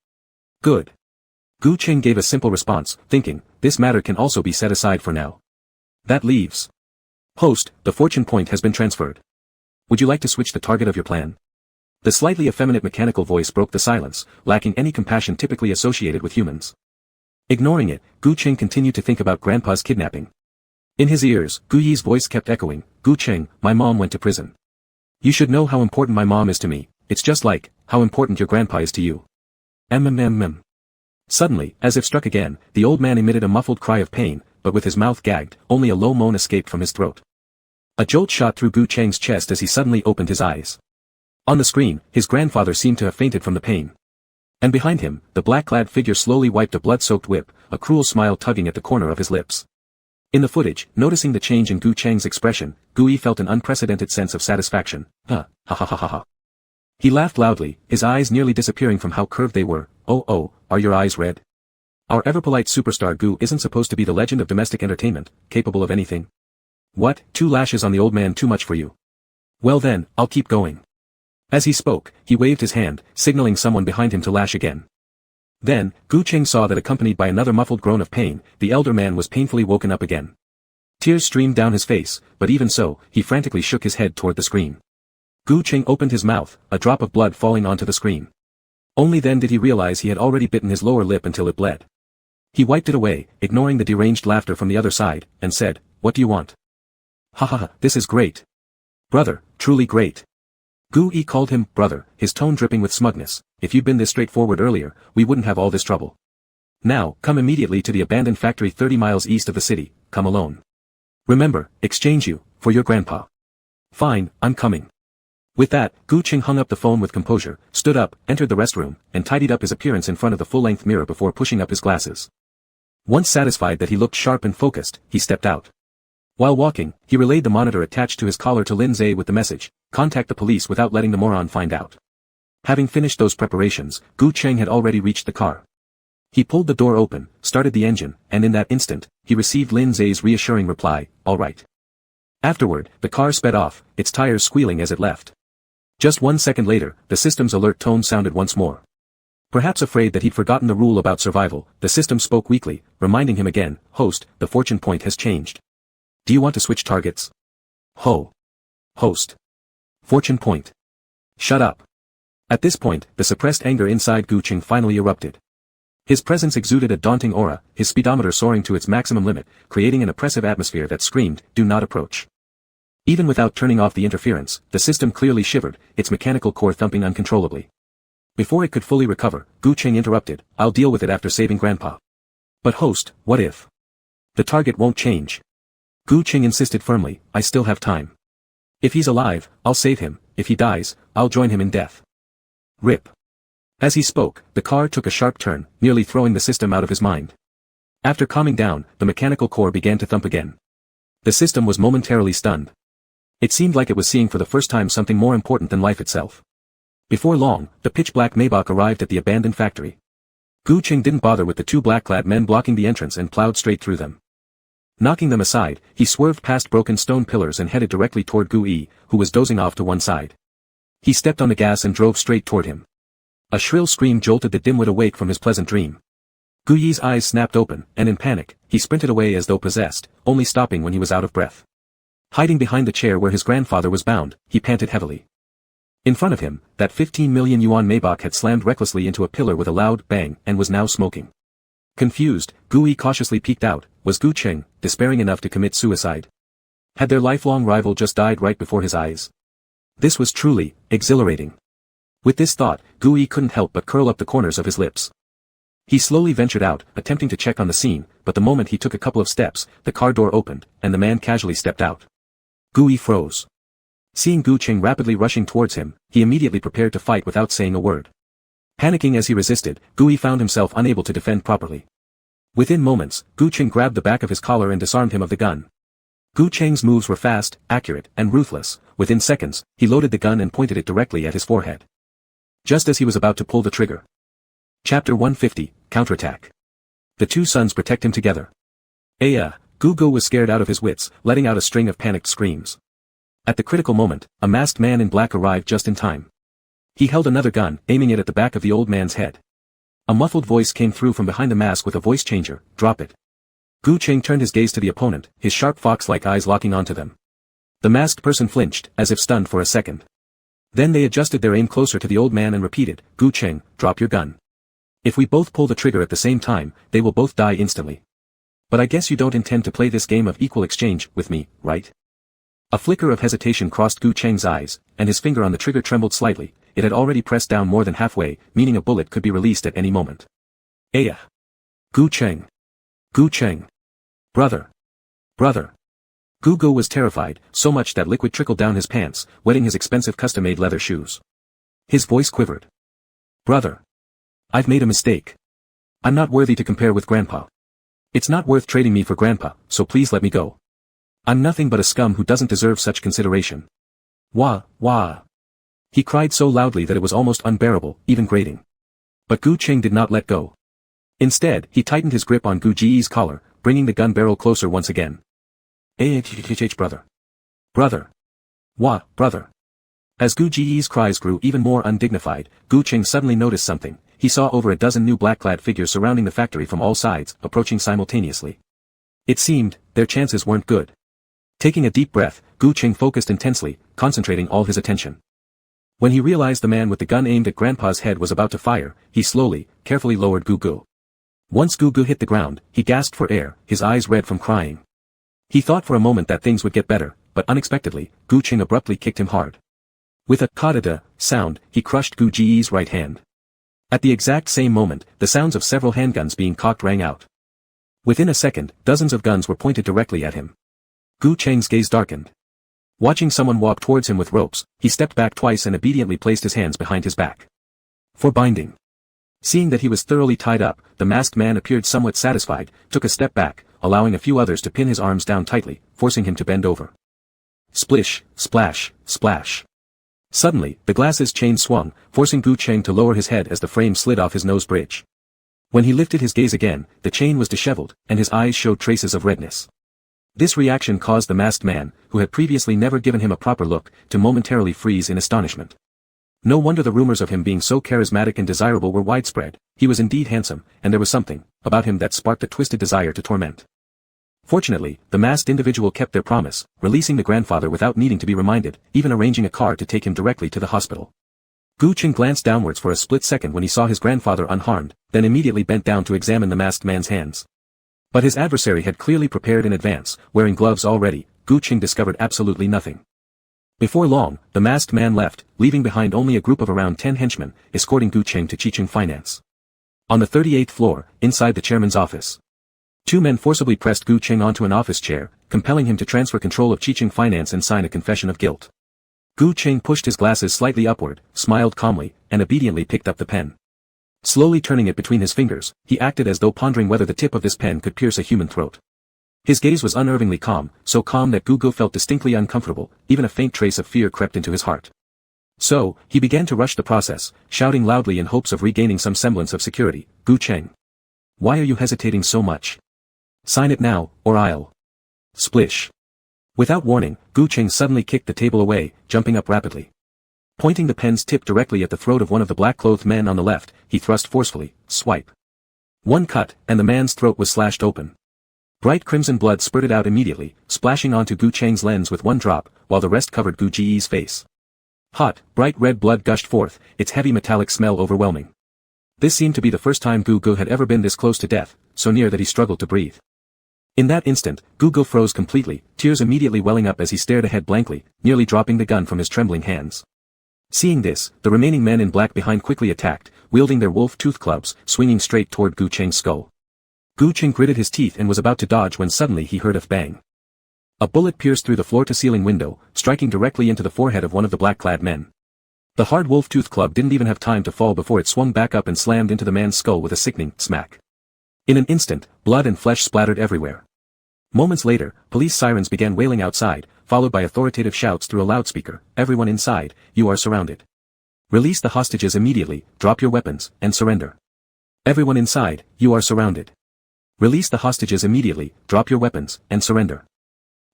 Good. Gu Cheng gave a simple response, thinking, this matter can also be set aside for now. That leaves. Host, the fortune point has been transferred. Would you like to switch the target of your plan? The slightly effeminate mechanical voice broke the silence, lacking any compassion typically associated with humans. Ignoring it, Gu Cheng continued to think about Grandpa's kidnapping. In his ears, Gu Yi's voice kept echoing, Gu Cheng, my mom went to prison. You should know how important my mom is to me, it's just like, how important your grandpa is to you. Suddenly, as if struck again, the old man emitted a muffled cry of pain, but with his mouth gagged, only a low moan escaped from his throat. A jolt shot through Gu Cheng's chest as he suddenly opened his eyes. On the screen, his grandfather seemed to have fainted from the pain. And behind him, the black-clad figure slowly wiped a blood-soaked whip, a cruel smile tugging at the corner of his lips. In the footage, noticing the change in Gu Cheng's expression, Gu Yi felt an unprecedented sense of satisfaction. Ha ha ha ha ha. He laughed loudly, his eyes nearly disappearing from how curved they were. Oh, are your eyes red? Our ever-polite superstar Gu isn't supposed to be the legend of domestic entertainment, capable of anything. What, 2 lashes on the old man too much for you? Well then, I'll keep going. As he spoke, he waved his hand, signaling someone behind him to lash again. Then, Gu Cheng saw that accompanied by another muffled groan of pain, the elder man was painfully woken up again. Tears streamed down his face, but even so, he frantically shook his head toward the screen. Gu Cheng opened his mouth, a drop of blood falling onto the screen. Only then did he realize he had already bitten his lower lip until it bled. He wiped it away, ignoring the deranged laughter from the other side, and said, "What do you want?" "Ha ha ha, this is great. Brother, truly great." Gu Yi called him brother, his tone dripping with smugness. "If you'd been this straightforward earlier, we wouldn't have all this trouble. Now, come immediately to the abandoned factory 30 miles east of the city, come alone. Remember, exchange you, for your grandpa." "Fine, I'm coming." With that, Gu Cheng hung up the phone with composure, stood up, entered the restroom, and tidied up his appearance in front of the full-length mirror before pushing up his glasses. Once satisfied that he looked sharp and focused, he stepped out. While walking, he relayed the monitor attached to his collar to Lin Zhe with the message, "Contact the police without letting the moron find out." Having finished those preparations, Gu Cheng had already reached the car. He pulled the door open, started the engine, and in that instant, he received Lin Zhe's reassuring reply, "All right." Afterward, the car sped off, its tires squealing as it left. Just 1 second later, the system's alert tone sounded once more. Perhaps afraid that he'd forgotten the rule about survival, the system spoke weakly, reminding him again, "Host, the fortune point has changed. Do you want to switch targets?" Host. Fortune point. Shut up. At this point, the suppressed anger inside Gu Cheng finally erupted. His presence exuded a daunting aura, his speedometer soaring to its maximum limit, creating an oppressive atmosphere that screamed, "Do not approach." Even without turning off the interference, the system clearly shivered, its mechanical core thumping uncontrollably. Before it could fully recover, Gu Cheng interrupted, "I'll deal with it after saving Grandpa." "But host, what if? The target won't change." Gu Cheng insisted firmly, "I still have time. If he's alive, I'll save him, if he dies, I'll join him in death." Rip. As he spoke, the car took a sharp turn, nearly throwing the system out of his mind. After calming down, the mechanical core began to thump again. The system was momentarily stunned. It seemed like it was seeing for the first time something more important than life itself. Before long, the pitch-black Maybach arrived at the abandoned factory. Gu Cheng didn't bother with the 2 black-clad men blocking the entrance and plowed straight through them. Knocking them aside, he swerved past broken stone pillars and headed directly toward Gu Yi, who was dozing off to one side. He stepped on the gas and drove straight toward him. A shrill scream jolted the dimwit awake from his pleasant dream. Gu Yi's eyes snapped open, and in panic, he sprinted away as though possessed, only stopping when he was out of breath. Hiding behind the chair where his grandfather was bound, he panted heavily. In front of him, that 15 million yuan Maybach had slammed recklessly into a pillar with a loud bang and was now smoking. Confused, Gu Yi cautiously peeked out. Was Gu Cheng, despairing enough to commit suicide? Had their lifelong rival just died right before his eyes? This was truly exhilarating. With this thought, Gu Yi couldn't help but curl up the corners of his lips. He slowly ventured out, attempting to check on the scene, but the moment he took a couple of steps, the car door opened, and the man casually stepped out. Gu Yi froze. Seeing Gu Cheng rapidly rushing towards him, he immediately prepared to fight without saying a word. Panicking as he resisted, Gu Yi found himself unable to defend properly. Within moments, Gu Cheng grabbed the back of his collar and disarmed him of the gun. Gu Cheng's moves were fast, accurate, and ruthless. Within seconds, he loaded the gun and pointed it directly at his forehead. Just as he was about to pull the trigger. Chapter 150, Counterattack. The 2 sons protect him together. Gu was scared out of his wits, letting out a string of panicked screams. At the critical moment, a masked man in black arrived just in time. He held another gun, aiming it at the back of the old man's head. A muffled voice came through from behind the mask with a voice changer, "Drop it." Gu Cheng turned his gaze to the opponent, his sharp fox-like eyes locking onto them. The masked person flinched, as if stunned for a second. Then they adjusted their aim closer to the old man and repeated, "Gu Cheng, drop your gun. If we both pull the trigger at the same time, they will both die instantly. But I guess you don't intend to play this game of equal exchange with me, right?" A flicker of hesitation crossed Gu Cheng's eyes, and his finger on the trigger trembled slightly. It had already pressed down more than halfway, meaning a bullet could be released at any moment. Gu Cheng. Gu Cheng. Brother. Brother. Gu was terrified, so much that liquid trickled down his pants, wetting his expensive custom-made leather shoes. His voice quivered. "Brother. I've made a mistake. I'm not worthy to compare with Grandpa. It's not worth trading me for Grandpa, so please let me go. I'm nothing but a scum who doesn't deserve such consideration. Wah, wah. He cried so loudly that it was almost unbearable, even grating. But Gu Cheng did not let go. Instead, he tightened his grip on Gu Ji's collar, bringing the gun barrel closer once again. Brother. Brother. Wah, brother. As Gu Ji's cries grew even more undignified, Gu Cheng suddenly noticed something. He saw over a dozen new black-clad figures surrounding the factory from all sides, approaching simultaneously. It seemed, their chances weren't good. Taking a deep breath, Gu Cheng focused intensely, concentrating all his attention. When he realized the man with the gun aimed at Grandpa's head was about to fire, he slowly, carefully lowered Gu Gu. Once Gu Gu hit the ground, he gasped for air, his eyes red from crying. He thought for a moment that things would get better, but unexpectedly, Gu Cheng abruptly kicked him hard. With a ka-da-da sound, he crushed Gu Ji's right hand. At the exact same moment, the sounds of several handguns being cocked rang out. Within a second, dozens of guns were pointed directly at him. Gu Cheng's gaze darkened. Watching someone walk towards him with ropes, he stepped back twice and obediently placed his hands behind his back. For binding. Seeing that he was thoroughly tied up, the masked man appeared somewhat satisfied, took a step back, allowing a few others to pin his arms down tightly, forcing him to bend over. Splish, splash, splash. Suddenly, the glass's chain swung, forcing Gu Cheng to lower his head as the frame slid off his nose bridge. When he lifted his gaze again, the chain was disheveled, and his eyes showed traces of redness. This reaction caused the masked man, who had previously never given him a proper look, to momentarily freeze in astonishment. No wonder the rumors of him being so charismatic and desirable were widespread. He was indeed handsome, and there was something about him that sparked a twisted desire to torment. Fortunately, the masked individual kept their promise, releasing the grandfather without needing to be reminded, even arranging a car to take him directly to the hospital. Gu Cheng glanced downwards for a split second when he saw his grandfather unharmed, then immediately bent down to examine the masked man's hands. But his adversary had clearly prepared in advance, wearing gloves already. Gu Cheng discovered absolutely nothing. Before long, the masked man left, leaving behind only a group of around 10 henchmen, escorting Gu Cheng to Chicheng Finance. On the 38th floor, inside the chairman's office. Two men forcibly pressed Gu Cheng onto an office chair, compelling him to transfer control of Chicheng Finance and sign a confession of guilt. Gu Cheng pushed his glasses slightly upward, smiled calmly, and obediently picked up the pen. Slowly turning it between his fingers, he acted as though pondering whether the tip of this pen could pierce a human throat. His gaze was unnervingly calm, so calm that Gu Gu felt distinctly uncomfortable, even a faint trace of fear crept into his heart. So, he began to rush the process, shouting loudly in hopes of regaining some semblance of security. Gu Cheng. Why are you hesitating so much? Sign it now, or I'll... Splish. Without warning, Gu Cheng suddenly kicked the table away, jumping up rapidly. Pointing the pen's tip directly at the throat of one of the black-clothed men on the left, he thrust forcefully, swipe. One cut, and the man's throat was slashed open. Bright crimson blood spurted out immediately, splashing onto Gu Cheng's lens with one drop, while the rest covered Gu Ji's face. Hot, bright red blood gushed forth, its heavy metallic smell overwhelming. This seemed to be the first time Gu Gu had ever been this close to death, so near that he struggled to breathe. In that instant, Gu Gu froze completely, tears immediately welling up as he stared ahead blankly, nearly dropping the gun from his trembling hands. Seeing this, the remaining men in black behind quickly attacked, wielding their wolf-tooth clubs, swinging straight toward Gu Cheng's skull. Gu Cheng gritted his teeth and was about to dodge when suddenly he heard a bang. A bullet pierced through the floor-to-ceiling window, striking directly into the forehead of one of the black-clad men. The hard wolf-tooth club didn't even have time to fall before it swung back up and slammed into the man's skull with a sickening smack. In an instant, blood and flesh splattered everywhere. Moments later, police sirens began wailing outside, followed by authoritative shouts through a loudspeaker. Everyone inside, you are surrounded. Release the hostages immediately, drop your weapons, and surrender. Everyone inside, you are surrounded. Release the hostages immediately, drop your weapons, and surrender.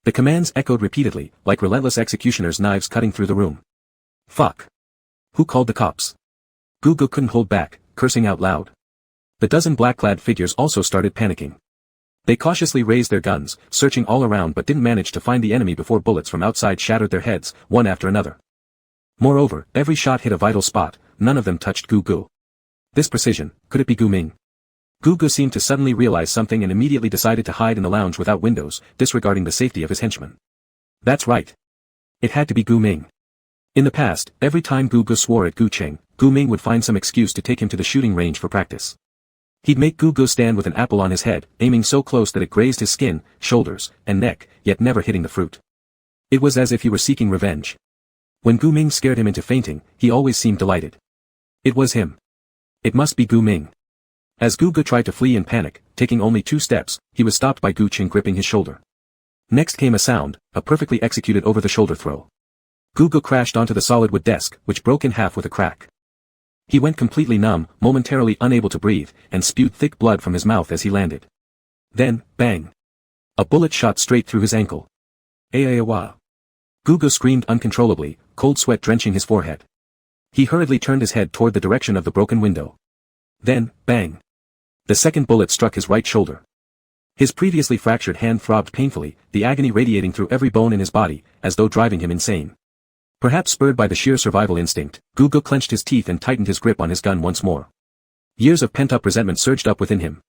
The commands echoed repeatedly, like relentless executioners' knives cutting through the room. Fuck. Who called the cops? Gu Gu couldn't hold back, cursing out loud. The dozen black-clad figures also started panicking. They cautiously raised their guns, searching all around but didn't manage to find the enemy before bullets from outside shattered their heads, one after another. Moreover, every shot hit a vital spot, none of them touched Gu Gu. This precision, could it be Gu Ming? Gu Gu seemed to suddenly realize something and immediately decided to hide in the lounge without windows, disregarding the safety of his henchmen. That's right. It had to be Gu Ming. In the past, every time Gu Gu swore at Gu Cheng, Gu Ming would find some excuse to take him to the shooting range for practice. He'd make Gu Gu stand with an apple on his head, aiming so close that it grazed his skin, shoulders, and neck, yet never hitting the fruit. It was as if he were seeking revenge. When Gu Ming scared him into fainting, he always seemed delighted. It was him. It must be Gu Ming. As Gu Ge tried to flee in panic, taking only 2 steps, he was stopped by Gu Qing gripping his shoulder. Next came a sound, a perfectly executed over-the-shoulder throw. Gu Ge crashed onto the solid wood desk, which broke in half with a crack. He went completely numb, momentarily unable to breathe, and spewed thick blood from his mouth as he landed. Then, bang! A bullet shot straight through his ankle. Aawa! Gu Ge screamed uncontrollably, cold sweat drenching his forehead. He hurriedly turned his head toward the direction of the broken window. Then, bang! The second bullet struck his right shoulder. His previously fractured hand throbbed painfully, the agony radiating through every bone in his body, as though driving him insane. Perhaps spurred by the sheer survival instinct, Gu Ge clenched his teeth and tightened his grip on his gun once more. Years of pent-up resentment surged up within him.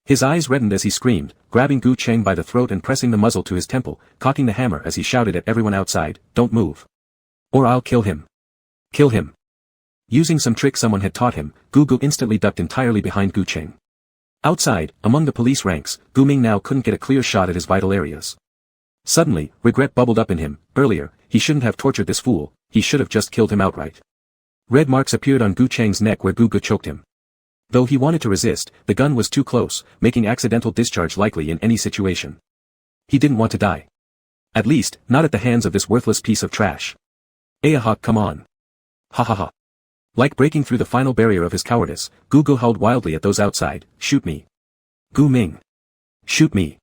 His eyes reddened as he screamed, grabbing Gu Cheng by the throat and pressing the muzzle to his temple, cocking the hammer as he shouted at everyone outside, "Don't move. Or I'll kill him. Kill him." Using some trick someone had taught him, Gu Ge instantly ducked entirely behind Gu Cheng. Outside, among the police ranks, Gu Ming now couldn't get a clear shot at his vital areas. Suddenly, regret bubbled up in him. Earlier, he shouldn't have tortured this fool, he should have just killed him outright. Red marks appeared on Gu Cheng's neck where Gu Ge choked him. Though he wanted to resist, the gun was too close, making accidental discharge likely in any situation. He didn't want to die. At least, not at the hands of this worthless piece of trash. Ayaha, come on. Ha ha ha. Like breaking through the final barrier of his cowardice, Gu Ge howled wildly at those outside, "Shoot me. Gu Ming. Shoot me.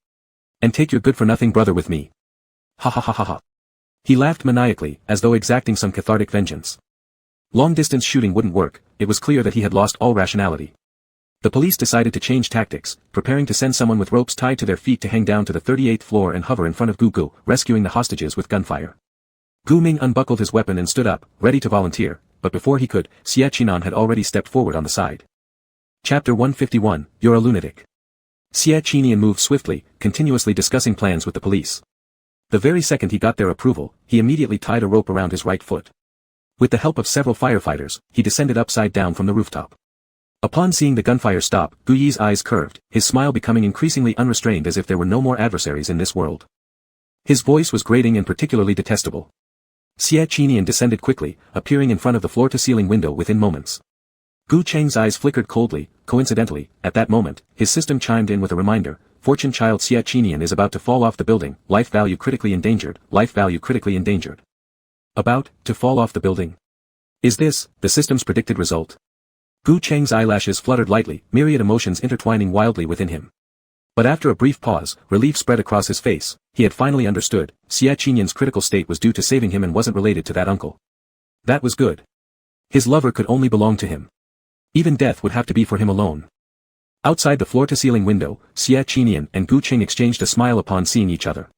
And take your good-for-nothing brother with me. Ha ha ha ha ha." He laughed maniacally, as though exacting some cathartic vengeance. Long-distance shooting wouldn't work, it was clear that he had lost all rationality. The police decided to change tactics, preparing to send someone with ropes tied to their feet to hang down to the 38th floor and hover in front of Gu Ge, rescuing the hostages with gunfire. Gu Ming unbuckled his weapon and stood up, ready to volunteer, but before he could, Xie Qinan had already stepped forward on the side. Chapter 151, You're a Lunatic. Xie Qinan moved swiftly, continuously discussing plans with the police. The very second he got their approval, he immediately tied a rope around his right foot. With the help of several firefighters, he descended upside down from the rooftop. Upon seeing the gunfire stop, Gu Yi's eyes curved, his smile becoming increasingly unrestrained as if there were no more adversaries in this world. His voice was grating and particularly detestable. Xie Qinan descended quickly, appearing in front of the floor-to-ceiling window within moments. Gu Cheng's eyes flickered coldly. Coincidentally, at that moment, his system chimed in with a reminder, "Fortune child Xie Qinan is about to fall off the building, life value critically endangered, life value critically endangered." About to fall off the building? Is this the system's predicted result? Gu Cheng's eyelashes fluttered lightly, myriad emotions intertwining wildly within him. But after a brief pause, relief spread across his face. He had finally understood, Xie Qinyan's critical state was due to saving him and wasn't related to that uncle. That was good. His lover could only belong to him. Even death would have to be for him alone. Outside the floor-to-ceiling window, Xie Qinyan and Gu Cheng exchanged a smile upon seeing each other.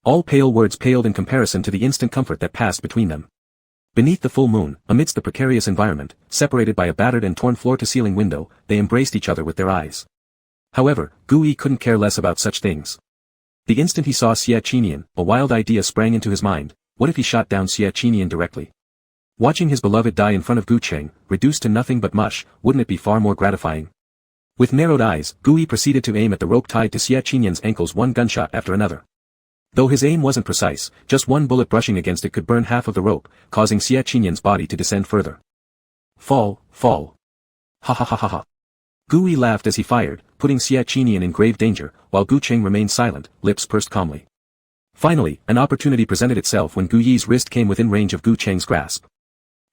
All pale words paled in comparison to the instant comfort that passed between them. Beneath the full moon, amidst the precarious environment, separated by a battered and torn floor-to-ceiling window, they embraced each other with their eyes. However, Gu Yi couldn't care less about such things. The instant he saw Xie Qinyan, a wild idea sprang into his mind. What if he shot down Xie Qinyan directly? Watching his beloved die in front of Gu Cheng, reduced to nothing but mush, wouldn't it be far more gratifying? With narrowed eyes, Gu Yi proceeded to aim at the rope tied to Xie Qinyan's ankles, one gunshot after another. Though his aim wasn't precise, just one bullet brushing against it could burn half of the rope, causing Xie Qinyan's body to descend further. Fall, fall. Ha ha ha ha ha. Gu Yi laughed as he fired, putting Xie Qinyan in grave danger, while Gu Cheng remained silent, lips pursed calmly. Finally, an opportunity presented itself when Gu Yi's wrist came within range of Gu Cheng's grasp.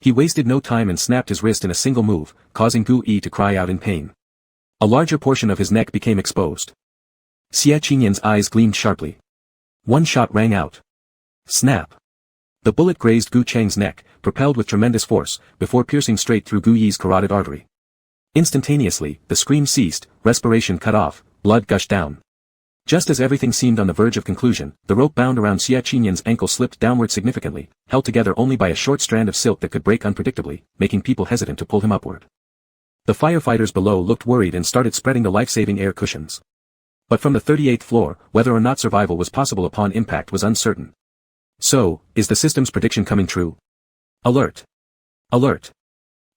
He wasted no time and snapped his wrist in a single move, causing Gu Yi to cry out in pain. A larger portion of his neck became exposed. Xie Qinyan's eyes gleamed sharply. One shot rang out. Snap. The bullet grazed Gu Cheng's neck, propelled with tremendous force, before piercing straight through Gu Yi's carotid artery. Instantaneously, the scream ceased, respiration cut off, blood gushed down. Just as everything seemed on the verge of conclusion, the rope bound around Xie Qinyan's ankle slipped downward significantly, held together only by a short strand of silk that could break unpredictably, making people hesitant to pull him upward. The firefighters below looked worried and started spreading the life-saving air cushions. But from the 38th floor, whether or not survival was possible upon impact was uncertain. So, is the system's prediction coming true? Alert! Alert!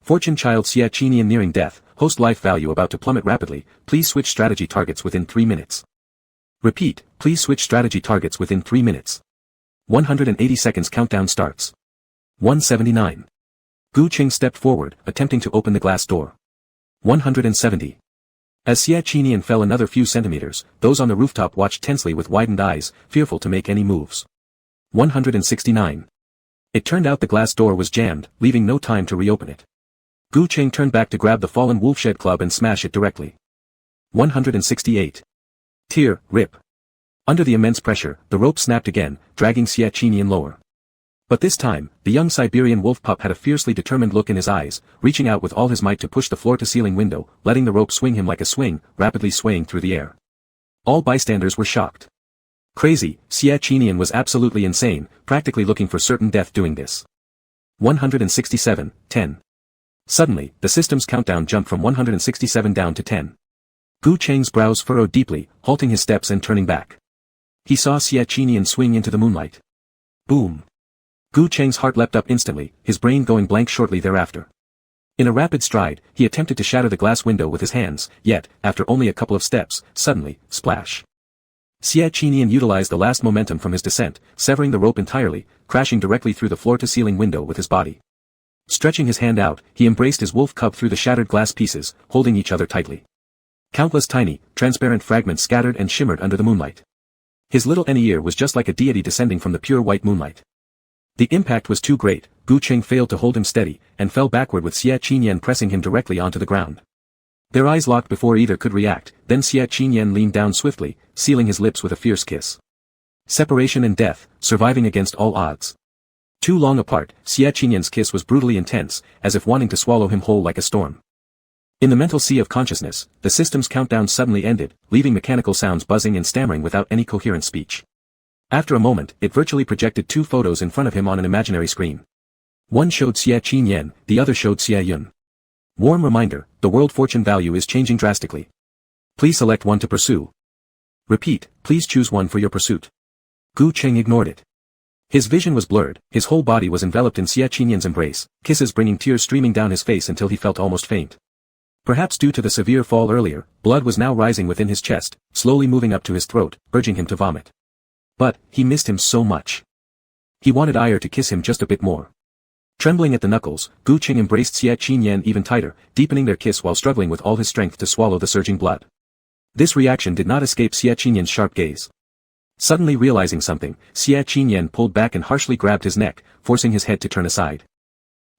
Fortune child Xie Qinyan nearing death, host life value about to plummet rapidly, please switch strategy targets within 3 minutes. Repeat, please switch strategy targets within 3 minutes. 180 seconds countdown starts. 179. Gu Cheng stepped forward, attempting to open the glass door. 170. As Xie Qinian fell another few centimeters, those on the rooftop watched tensely with widened eyes, fearful to make any moves. 169. It turned out the glass door was jammed, leaving no time to reopen it. Gu Cheng turned back to grab the fallen wolfshed club and smash it directly. 168. Tear, rip. Under the immense pressure, the rope snapped again, dragging Xie Qinian lower. But this time, the young Siberian wolf pup had a fiercely determined look in his eyes, reaching out with all his might to push the floor-to-ceiling window, letting the rope swing him like a swing, rapidly swaying through the air. All bystanders were shocked. Crazy, Xie Qinian was absolutely insane, practically looking for certain death doing this. 167, 10. Suddenly, the system's countdown jumped from 167 down to 10. Gu Cheng's brows furrowed deeply, halting his steps and turning back. He saw Xie Qinian swing into the moonlight. Boom. Gu Cheng's heart leapt up instantly, his brain going blank shortly thereafter. In a rapid stride, he attempted to shatter the glass window with his hands, yet, after only a couple of steps, suddenly, splash. Xie Qinian utilized the last momentum from his descent, severing the rope entirely, crashing directly through the floor-to-ceiling window with his body. Stretching his hand out, he embraced his wolf cub through the shattered glass pieces, holding each other tightly. Countless tiny, transparent fragments scattered and shimmered under the moonlight. His little ear was just like a deity descending from the pure white moonlight. The impact was too great, Gu Cheng failed to hold him steady, and fell backward with Xie Qinian pressing him directly onto the ground. Their eyes locked before either could react, then Xie Qinian leaned down swiftly, sealing his lips with a fierce kiss. Separation and death, surviving against all odds. Too long apart, Xie Qinian's kiss was brutally intense, as if wanting to swallow him whole like a storm. In the mental sea of consciousness, the system's countdown suddenly ended, leaving mechanical sounds buzzing and stammering without any coherent speech. After a moment, it virtually projected two photos in front of him on an imaginary screen. One showed Xie Qinian, the other showed Xie Yun. Warm reminder, the world fortune value is changing drastically. Please select one to pursue. Repeat, please choose one for your pursuit. Gu Cheng ignored it. His vision was blurred, his whole body was enveloped in Xie Qinian's embrace, kisses bringing tears streaming down his face until he felt almost faint. Perhaps due to the severe fall earlier, blood was now rising within his chest, slowly moving up to his throat, urging him to vomit. But, he missed him so much. He wanted Ire to kiss him just a bit more. Trembling at the knuckles, Gu Cheng embraced Xie Qinian even tighter, deepening their kiss while struggling with all his strength to swallow the surging blood. This reaction did not escape Xie Qinian's sharp gaze. Suddenly realizing something, Xie Qinian pulled back and harshly grabbed his neck, forcing his head to turn aside.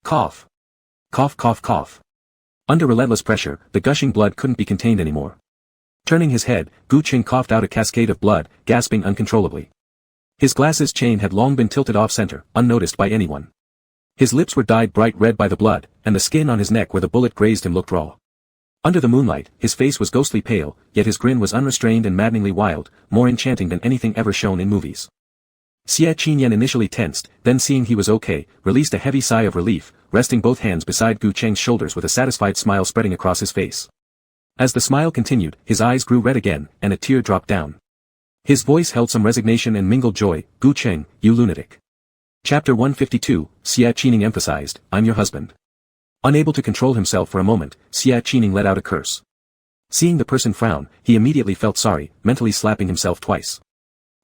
Cough. Cough cough cough. Under relentless pressure, the gushing blood couldn't be contained anymore. Turning his head, Gu Cheng coughed out a cascade of blood, gasping uncontrollably. His glasses chain had long been tilted off-center, unnoticed by anyone. His lips were dyed bright red by the blood, and the skin on his neck where the bullet grazed him looked raw. Under the moonlight, his face was ghostly pale, yet his grin was unrestrained and maddeningly wild, more enchanting than anything ever shown in movies. Xie Qinian initially tensed, then seeing he was okay, released a heavy sigh of relief, resting both hands beside Gu Cheng's shoulders with a satisfied smile spreading across his face. As the smile continued, his eyes grew red again, and a tear dropped down. His voice held some resignation and mingled joy. Gu Cheng, you lunatic. Chapter 152, Xie Qinian emphasized, I'm your husband. Unable to control himself for a moment, Xie Qinian let out a curse. Seeing the person frown, he immediately felt sorry, mentally slapping himself twice.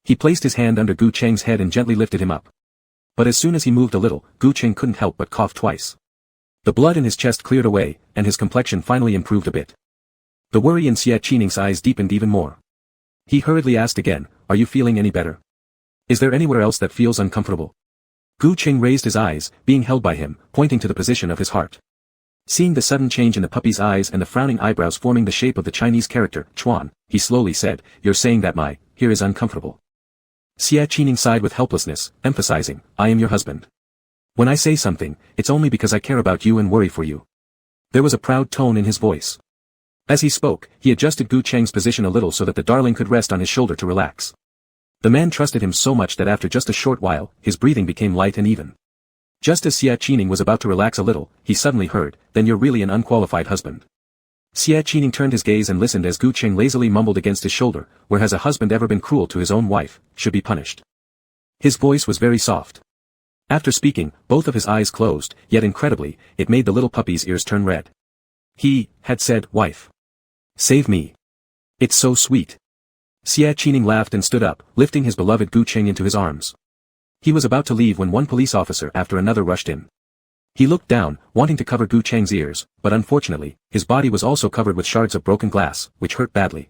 He placed his hand under Gu Cheng's head and gently lifted him up. But as soon as he moved a little, Gu Cheng couldn't help but cough twice. The blood in his chest cleared away, and his complexion finally improved a bit. The worry in Xie Qinian's eyes deepened even more. He hurriedly asked again, are you feeling any better? Is there anywhere else that feels uncomfortable? Gu Cheng raised his eyes, being held by him, pointing to the position of his heart. Seeing the sudden change in the puppy's eyes and the frowning eyebrows forming the shape of the Chinese character, Chuan, he slowly said, you're saying that my, here is uncomfortable. Xie Qinian sighed with helplessness, emphasizing, I am your husband. When I say something, it's only because I care about you and worry for you. There was a proud tone in his voice. As he spoke, he adjusted Gu Cheng's position a little so that the darling could rest on his shoulder to relax. The man trusted him so much that after just a short while, his breathing became light and even. Just as Xie Qinian was about to relax a little, he suddenly heard, then you're really an unqualified husband. Xie Qinian turned his gaze and listened as Gu Cheng lazily mumbled against his shoulder, where has a husband ever been cruel to his own wife, should be punished. His voice was very soft. After speaking, both of his eyes closed, yet incredibly, it made the little puppy's ears turn red. He had said, wife. Save me. It's so sweet. Xie Qinian laughed and stood up, lifting his beloved Gu Cheng into his arms. He was about to leave when one police officer after another rushed in. He looked down, wanting to cover Gu Cheng's ears, but unfortunately, his body was also covered with shards of broken glass, which hurt badly.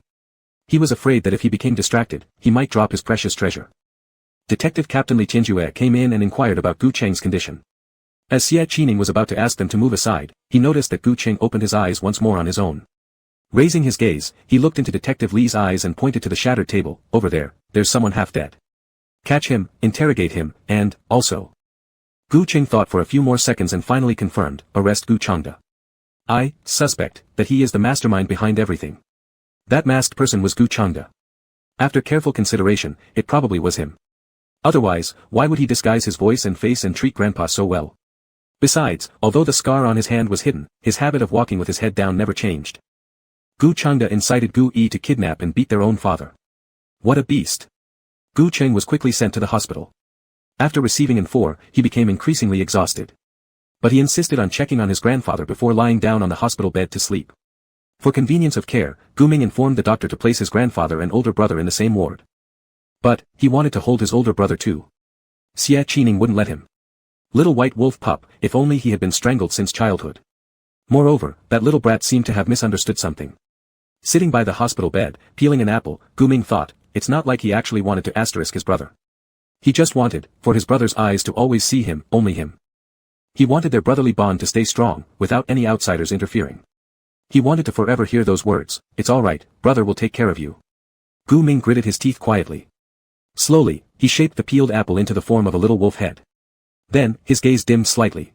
He was afraid that if he became distracted, he might drop his precious treasure. Detective Captain Li Tianjue came in and inquired about Gu Cheng's condition. As Xie Qining was about to ask them to move aside, he noticed that Gu Cheng opened his eyes once more on his own. Raising his gaze, he looked into Detective Li's eyes and pointed to the shattered table. Over there, there's someone half dead. Catch him, interrogate him, and, also. Gu Cheng thought for a few more seconds and finally confirmed, arrest Gu Chengde. I suspect that he is the mastermind behind everything. That masked person was Gu Chengde. After careful consideration, it probably was him. Otherwise, why would he disguise his voice and face and treat Grandpa so well? Besides, although the scar on his hand was hidden, his habit of walking with his head down never changed. Gu Chengde incited Gu Yi to kidnap and beat their own father. What a beast! Gu Cheng was quickly sent to the hospital. After receiving N4, he became increasingly exhausted. But he insisted on checking on his grandfather before lying down on the hospital bed to sleep. For convenience of care, Gu Ming informed the doctor to place his grandfather and older brother in the same ward. But, he wanted to hold his older brother too. Xie Qining wouldn't let him. Little white wolf pup, if only he had been strangled since childhood. Moreover, that little brat seemed to have misunderstood something. Sitting by the hospital bed, peeling an apple, Gu Ming thought, it's not like he actually wanted to asterisk his brother. He just wanted, for his brother's eyes to always see him, only him. He wanted their brotherly bond to stay strong, without any outsiders interfering. He wanted to forever hear those words, it's alright, brother will take care of you. Gu Ming gritted his teeth quietly. Slowly, he shaped the peeled apple into the form of a little wolf head. Then, his gaze dimmed slightly.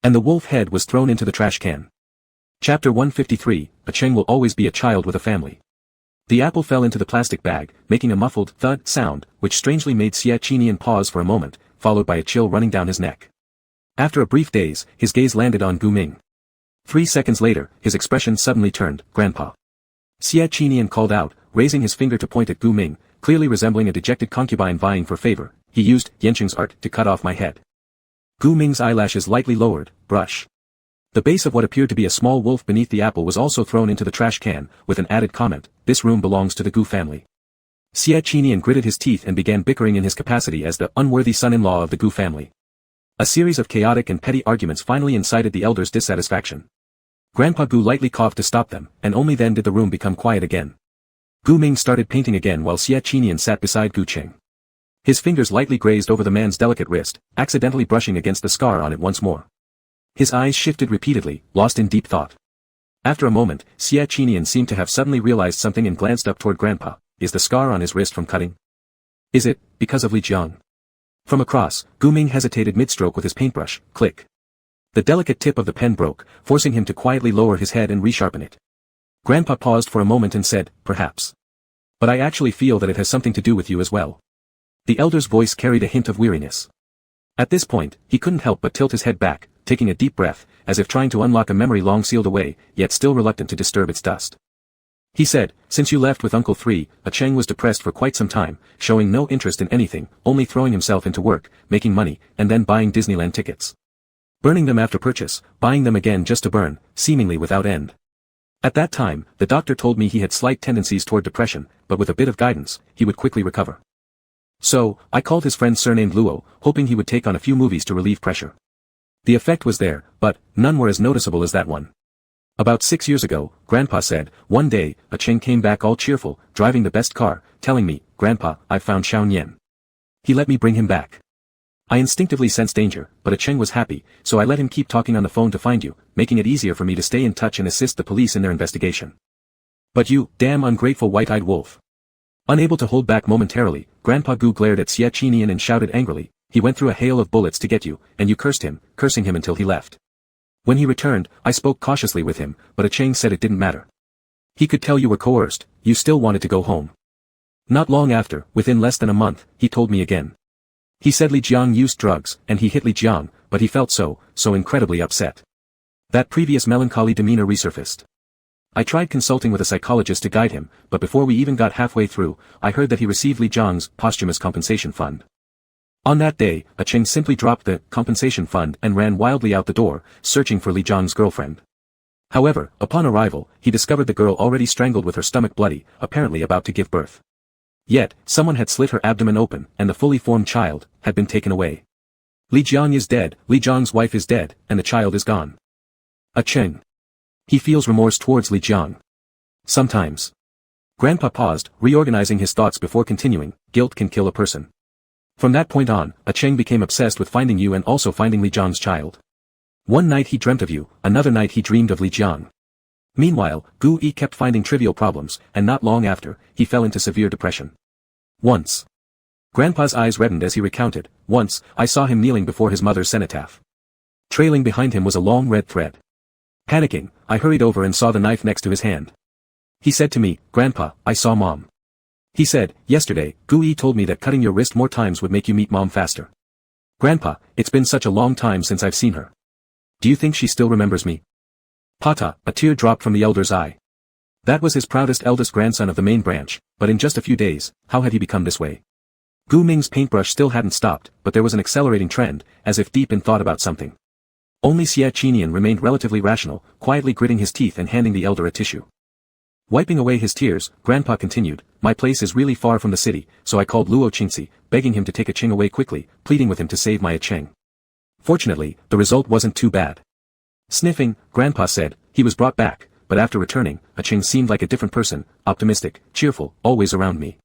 And the wolf head was thrown into the trash can. Chapter 153, A Cheng will always be a child with a family. The apple fell into the plastic bag, making a muffled thud sound, which strangely made Xie Qining pause for a moment, followed by a chill running down his neck. After a brief daze, his gaze landed on Gu Ming. 3 seconds later, his expression suddenly turned, Grandpa. Xie Qining called out, raising his finger to point at Gu Ming, clearly resembling a dejected concubine vying for favor. He used Yanqing's art to cut off my head. Gu Ming's eyelashes lightly lowered, brush. The base of what appeared to be a small wolf beneath the apple was also thrown into the trash can, with an added comment, this room belongs to the Gu family. Xie Qining gritted his teeth and began bickering in his capacity as the unworthy son-in-law of the Gu family. A series of chaotic and petty arguments finally incited the elders' dissatisfaction. Grandpa Gu lightly coughed to stop them, and only then did the room become quiet again. Gu Ming started painting again while Xie Qining sat beside Gu Cheng. His fingers lightly grazed over the man's delicate wrist, accidentally brushing against the scar on it once more. His eyes shifted repeatedly, lost in deep thought. After a moment, Xie Qining seemed to have suddenly realized something and glanced up toward Grandpa. Is the scar on his wrist from cutting? Is it, because of Li Jiang? From across, Gu Ming hesitated mid-stroke with his paintbrush, click. The delicate tip of the pen broke, forcing him to quietly lower his head and resharpen it. Grandpa paused for a moment and said, perhaps. But I actually feel that it has something to do with you as well. The elder's voice carried a hint of weariness. At this point, he couldn't help but tilt his head back, taking a deep breath, as if trying to unlock a memory long sealed away, yet still reluctant to disturb its dust. He said, since you left with Uncle 3, A Cheng was depressed for quite some time, showing no interest in anything, only throwing himself into work, making money, and then buying Disneyland tickets. Burning them after purchase, buying them again just to burn, seemingly without end. At that time, the doctor told me he had slight tendencies toward depression, but with a bit of guidance, he would quickly recover. So, I called his friend surnamed Luo, hoping he would take on a few movies to relieve pressure. The effect was there, but none were as noticeable as that one. About 6 years ago, Grandpa said, one day, A Cheng came back all cheerful, driving the best car, telling me, Grandpa, I've found Xiao Nian. He let me bring him back. I instinctively sensed danger, but A Cheng was happy, so I let him keep talking on the phone to find you, making it easier for me to stay in touch and assist the police in their investigation. But you, damn ungrateful white-eyed wolf. Unable to hold back momentarily, Grandpa Gu glared at Xie Qining and shouted angrily, he went through a hail of bullets to get you, and you cursed him, cursing him until he left. When he returned, I spoke cautiously with him, but A Cheng said it didn't matter. He could tell you were coerced, you still wanted to go home. Not long after, within less than a month, he told me again. He said Li Jiang used drugs, and he hit Li Jiang, but he felt so incredibly upset. That previous melancholy demeanor resurfaced. I tried consulting with a psychologist to guide him, but before we even got halfway through, I heard that he received Li Jiang's posthumous compensation fund. On that day, A Cheng simply dropped the compensation fund and ran wildly out the door, searching for Li Jiang's girlfriend. However, upon arrival, he discovered the girl already strangled with her stomach bloody, apparently about to give birth. Yet, someone had slit her abdomen open, and the fully formed child had been taken away. Li Jiang is dead, Li Jiang's wife is dead, and the child is gone. A Cheng. He feels remorse towards Li Jiang. Sometimes. Grandpa paused, reorganizing his thoughts before continuing, guilt can kill a person. From that point on, a Cheng became obsessed with finding you and also finding Li Jiang's child. One night he dreamt of you, another night he dreamed of Li Jiang. Meanwhile, Gu Yi kept finding trivial problems, and not long after, he fell into severe depression. Once. Grandpa's eyes reddened as he recounted, once, I saw him kneeling before his mother's cenotaph. Trailing behind him was a long red thread. Panicking, I hurried over and saw the knife next to his hand. He said to me, Grandpa, I saw Mom. He said, yesterday, Gu Yi told me that cutting your wrist more times would make you meet Mom faster. Grandpa, it's been such a long time since I've seen her. Do you think she still remembers me? Pata, a tear dropped from the elder's eye. That was his proudest eldest grandson of the main branch, but in just a few days, how had he become this way? Gu Ming's paintbrush still hadn't stopped, but there was an accelerating trend, as if deep in thought about something. Only Xie Qinian remained relatively rational, quietly gritting his teeth and handing the elder a tissue. Wiping away his tears, Grandpa continued, my place is really far from the city, so I called Luo Qingxi, begging him to take a Qing away quickly, pleading with him to save my Cheng. Fortunately, the result wasn't too bad. Sniffing, Grandpa said, he was brought back, but after returning, a Cheng seemed like a different person, optimistic, cheerful, always around me.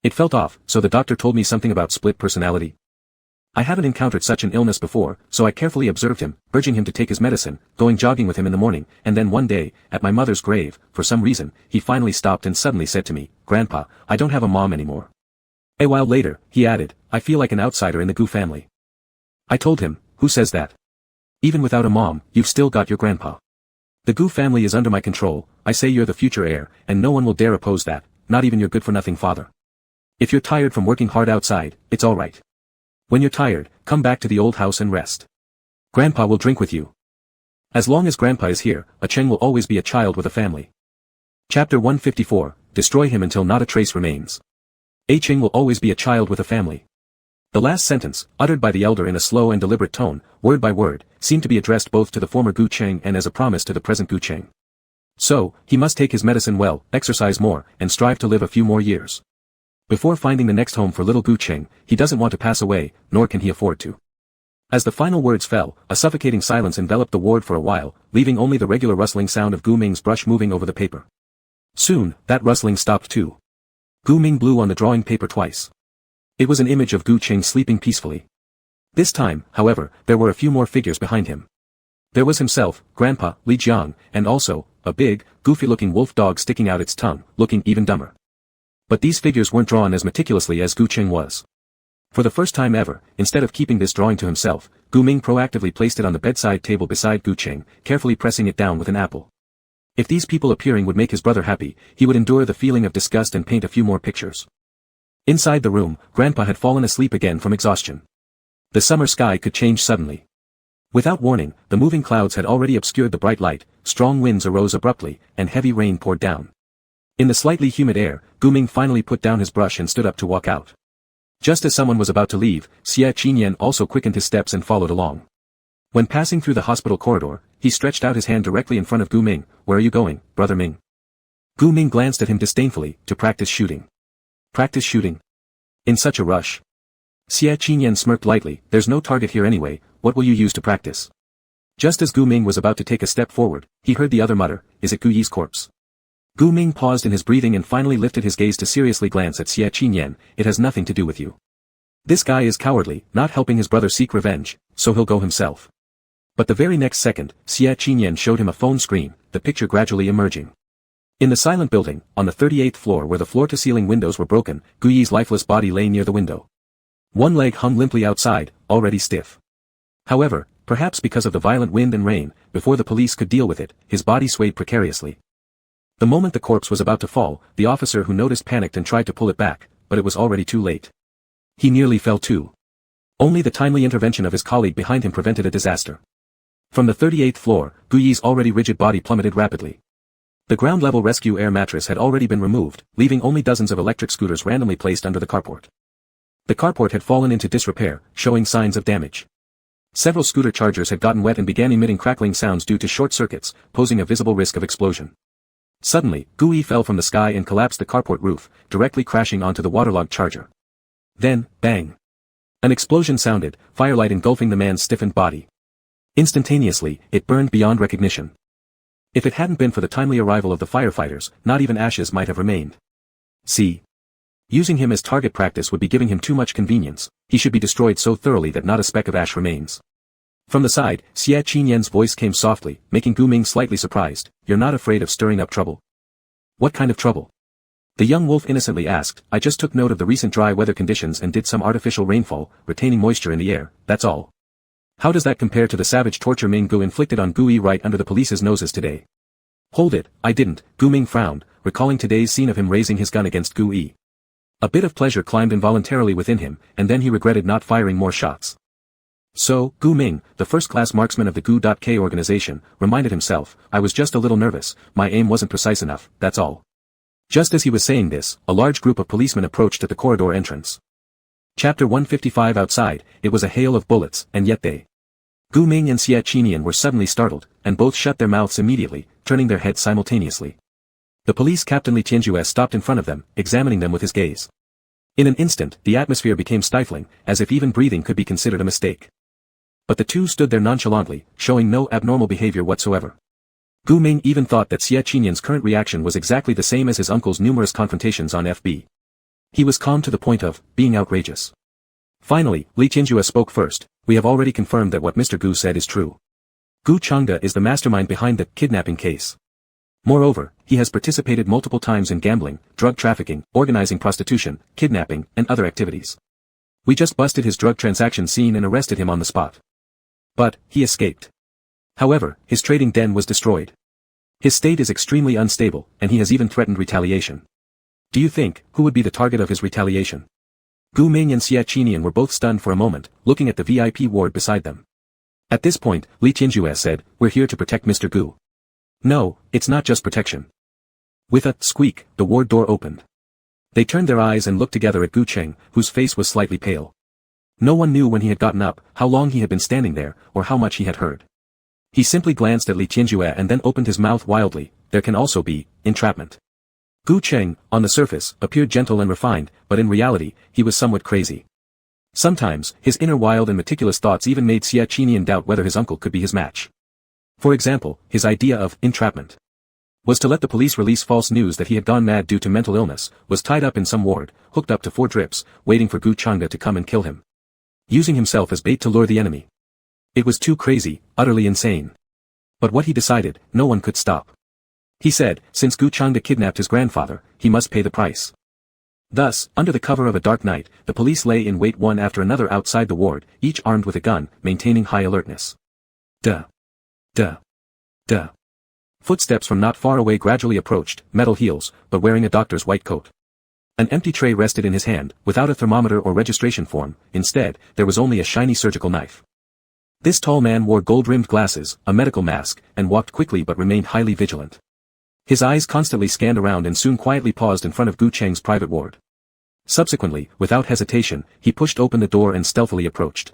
It felt off, so the doctor told me something about split personality. I haven't encountered such an illness before, so I carefully observed him, urging him to take his medicine, going jogging with him in the morning, and then one day, at my mother's grave, for some reason, he finally stopped and suddenly said to me, Grandpa, I don't have a mom anymore. A while later, he added, I feel like an outsider in the Gu family. I told him, who says that? Even without a mom, you've still got your grandpa. The Gu family is under my control, I say you're the future heir, and no one will dare oppose that, not even your good-for-nothing father. If you're tired from working hard outside, it's alright. When you're tired, come back to the old house and rest. Grandpa will drink with you. As long as Grandpa is here, a Cheng will always be a child with a family. Chapter 154, Destroy him until not a trace remains. A Cheng will always be a child with a family. The last sentence, uttered by the elder in a slow and deliberate tone, word by word, seemed to be addressed both to the former Gu Cheng and as a promise to the present Gu Cheng. So, he must take his medicine well, exercise more, and strive to live a few more years. Before finding the next home for little Gu Cheng, he doesn't want to pass away, nor can he afford to. As the final words fell, a suffocating silence enveloped the ward for a while, leaving only the regular rustling sound of Gu Ming's brush moving over the paper. Soon, that rustling stopped too. Gu Ming blew on the drawing paper twice. It was an image of Gu Cheng sleeping peacefully. This time, however, there were a few more figures behind him. There was himself, Grandpa, Li Jiang, and also, a big, goofy-looking wolf dog sticking out its tongue, looking even dumber. But these figures weren't drawn as meticulously as Gu Cheng was. For the first time ever, instead of keeping this drawing to himself, Gu Ming proactively placed it on the bedside table beside Gu Cheng, carefully pressing it down with an apple. If these people appearing would make his brother happy, he would endure the feeling of disgust and paint a few more pictures. Inside the room, Grandpa had fallen asleep again from exhaustion. The summer sky could change suddenly. Without warning, the moving clouds had already obscured the bright light, strong winds arose abruptly, and heavy rain poured down. In the slightly humid air, Gu Ming finally put down his brush and stood up to walk out. Just as someone was about to leave, Xie Qinian also quickened his steps and followed along. When passing through the hospital corridor, he stretched out his hand directly in front of Gu Ming. Where are you going, Brother Ming? Gu Ming glanced at him disdainfully, to practice shooting. Practice shooting? In such a rush? Xie Qinian smirked lightly, there's no target here anyway, what will you use to practice? Just as Gu Ming was about to take a step forward, he heard the other mutter, is it Gu Yi's corpse? Gu Ming paused in his breathing and finally lifted his gaze to seriously glance at Xie Qinian, it has nothing to do with you. This guy is cowardly, not helping his brother seek revenge, so he'll go himself. But the very next second, Xie Qinian showed him a phone screen, the picture gradually emerging. In the silent building, on the 38th floor where the floor-to-ceiling windows were broken, Gu Yi's lifeless body lay near the window. One leg hung limply outside, already stiff. However, perhaps because of the violent wind and rain, before the police could deal with it, his body swayed precariously. The moment the corpse was about to fall, the officer who noticed panicked and tried to pull it back, but it was already too late. He nearly fell too. Only the timely intervention of his colleague behind him prevented a disaster. From the 38th floor, Gu Yi's already rigid body plummeted rapidly. The ground-level rescue air mattress had already been removed, leaving only dozens of electric scooters randomly placed under the carport. The carport had fallen into disrepair, showing signs of damage. Several scooter chargers had gotten wet and began emitting crackling sounds due to short circuits, posing a visible risk of explosion. Suddenly, Gu Yi fell from the sky and collapsed the carport roof, directly crashing onto the waterlogged charger. Then, bang! An explosion sounded, firelight engulfing the man's stiffened body. Instantaneously, it burned beyond recognition. If it hadn't been for the timely arrival of the firefighters, not even ashes might have remained. See? Using him as target practice would be giving him too much convenience. He should be destroyed so thoroughly that not a speck of ash remains. From the side, Xie Qinyan's voice came softly, making Gu Ming slightly surprised. You're not afraid of stirring up trouble? What kind of trouble? The young wolf innocently asked. I just took note of the recent dry weather conditions and did some artificial rainfall, retaining moisture in the air, that's all. How does that compare to the savage torture Ming Gu inflicted on Gu Yi right under the police's noses today? Hold it, I didn't, Gu Ming frowned, recalling today's scene of him raising his gun against Gu Yi. A bit of pleasure climbed involuntarily within him, and then he regretted not firing more shots. So, Gu Ming, the first-class marksman of the Gu.K organization, reminded himself, I was just a little nervous, my aim wasn't precise enough, that's all. Just as he was saying this, a large group of policemen approached at the corridor entrance. Chapter 155 outside, it was a hail of bullets, and yet they. Gu Ming and Xie Qinyan were suddenly startled, and both shut their mouths immediately, turning their heads simultaneously. The police captain Li Tianjue stopped in front of them, examining them with his gaze. In an instant, the atmosphere became stifling, as if even breathing could be considered a mistake. But the two stood there nonchalantly, showing no abnormal behavior whatsoever. Gu Ming even thought that Xie Qinyan's current reaction was exactly the same as his uncle's numerous confrontations on FB. He was calm to the point of being outrageous. Finally, Li Tianjue spoke first. We have already confirmed that what Mr. Gu said is true. Gu Changde is the mastermind behind the kidnapping case. Moreover, he has participated multiple times in gambling, drug trafficking, organizing prostitution, kidnapping, and other activities. We just busted his drug transaction scene and arrested him on the spot. But, he escaped. However, his trading den was destroyed. His state is extremely unstable, and he has even threatened retaliation. Do you think, who would be the target of his retaliation? Gu Ming and Xie Qinyan were both stunned for a moment, looking at the VIP ward beside them. At this point, Li Tianjue said, we're here to protect Mr. Gu. No, it's not just protection. With a squeak, the ward door opened. They turned their eyes and looked together at Gu Cheng, whose face was slightly pale. No one knew when he had gotten up, how long he had been standing there, or how much he had heard. He simply glanced at Li Tianjue and then opened his mouth wildly. There can also be entrapment. Gu Cheng, on the surface, appeared gentle and refined, but in reality, he was somewhat crazy. Sometimes, his inner wild and meticulous thoughts even made Xie Qinyan doubt whether his uncle could be his match. For example, his idea of entrapment was to let the police release false news that he had gone mad due to mental illness, was tied up in some ward, hooked up to 4 drips, waiting for Gu Changde to come and kill him. Using himself as bait to lure the enemy. It was too crazy, utterly insane. But what he decided, no one could stop. He said, since Gu Changde kidnapped his grandfather, he must pay the price. Thus, under the cover of a dark night, the police lay in wait one after another outside the ward, each armed with a gun, maintaining high alertness. Duh. Duh. Duh. Footsteps from not far away gradually approached, metal heels, but wearing a doctor's white coat. An empty tray rested in his hand, without a thermometer or registration form. Instead, there was only a shiny surgical knife. This tall man wore gold-rimmed glasses, a medical mask, and walked quickly but remained highly vigilant. His eyes constantly scanned around and soon quietly paused in front of Gu Cheng's private ward. Subsequently, without hesitation, he pushed open the door and stealthily approached.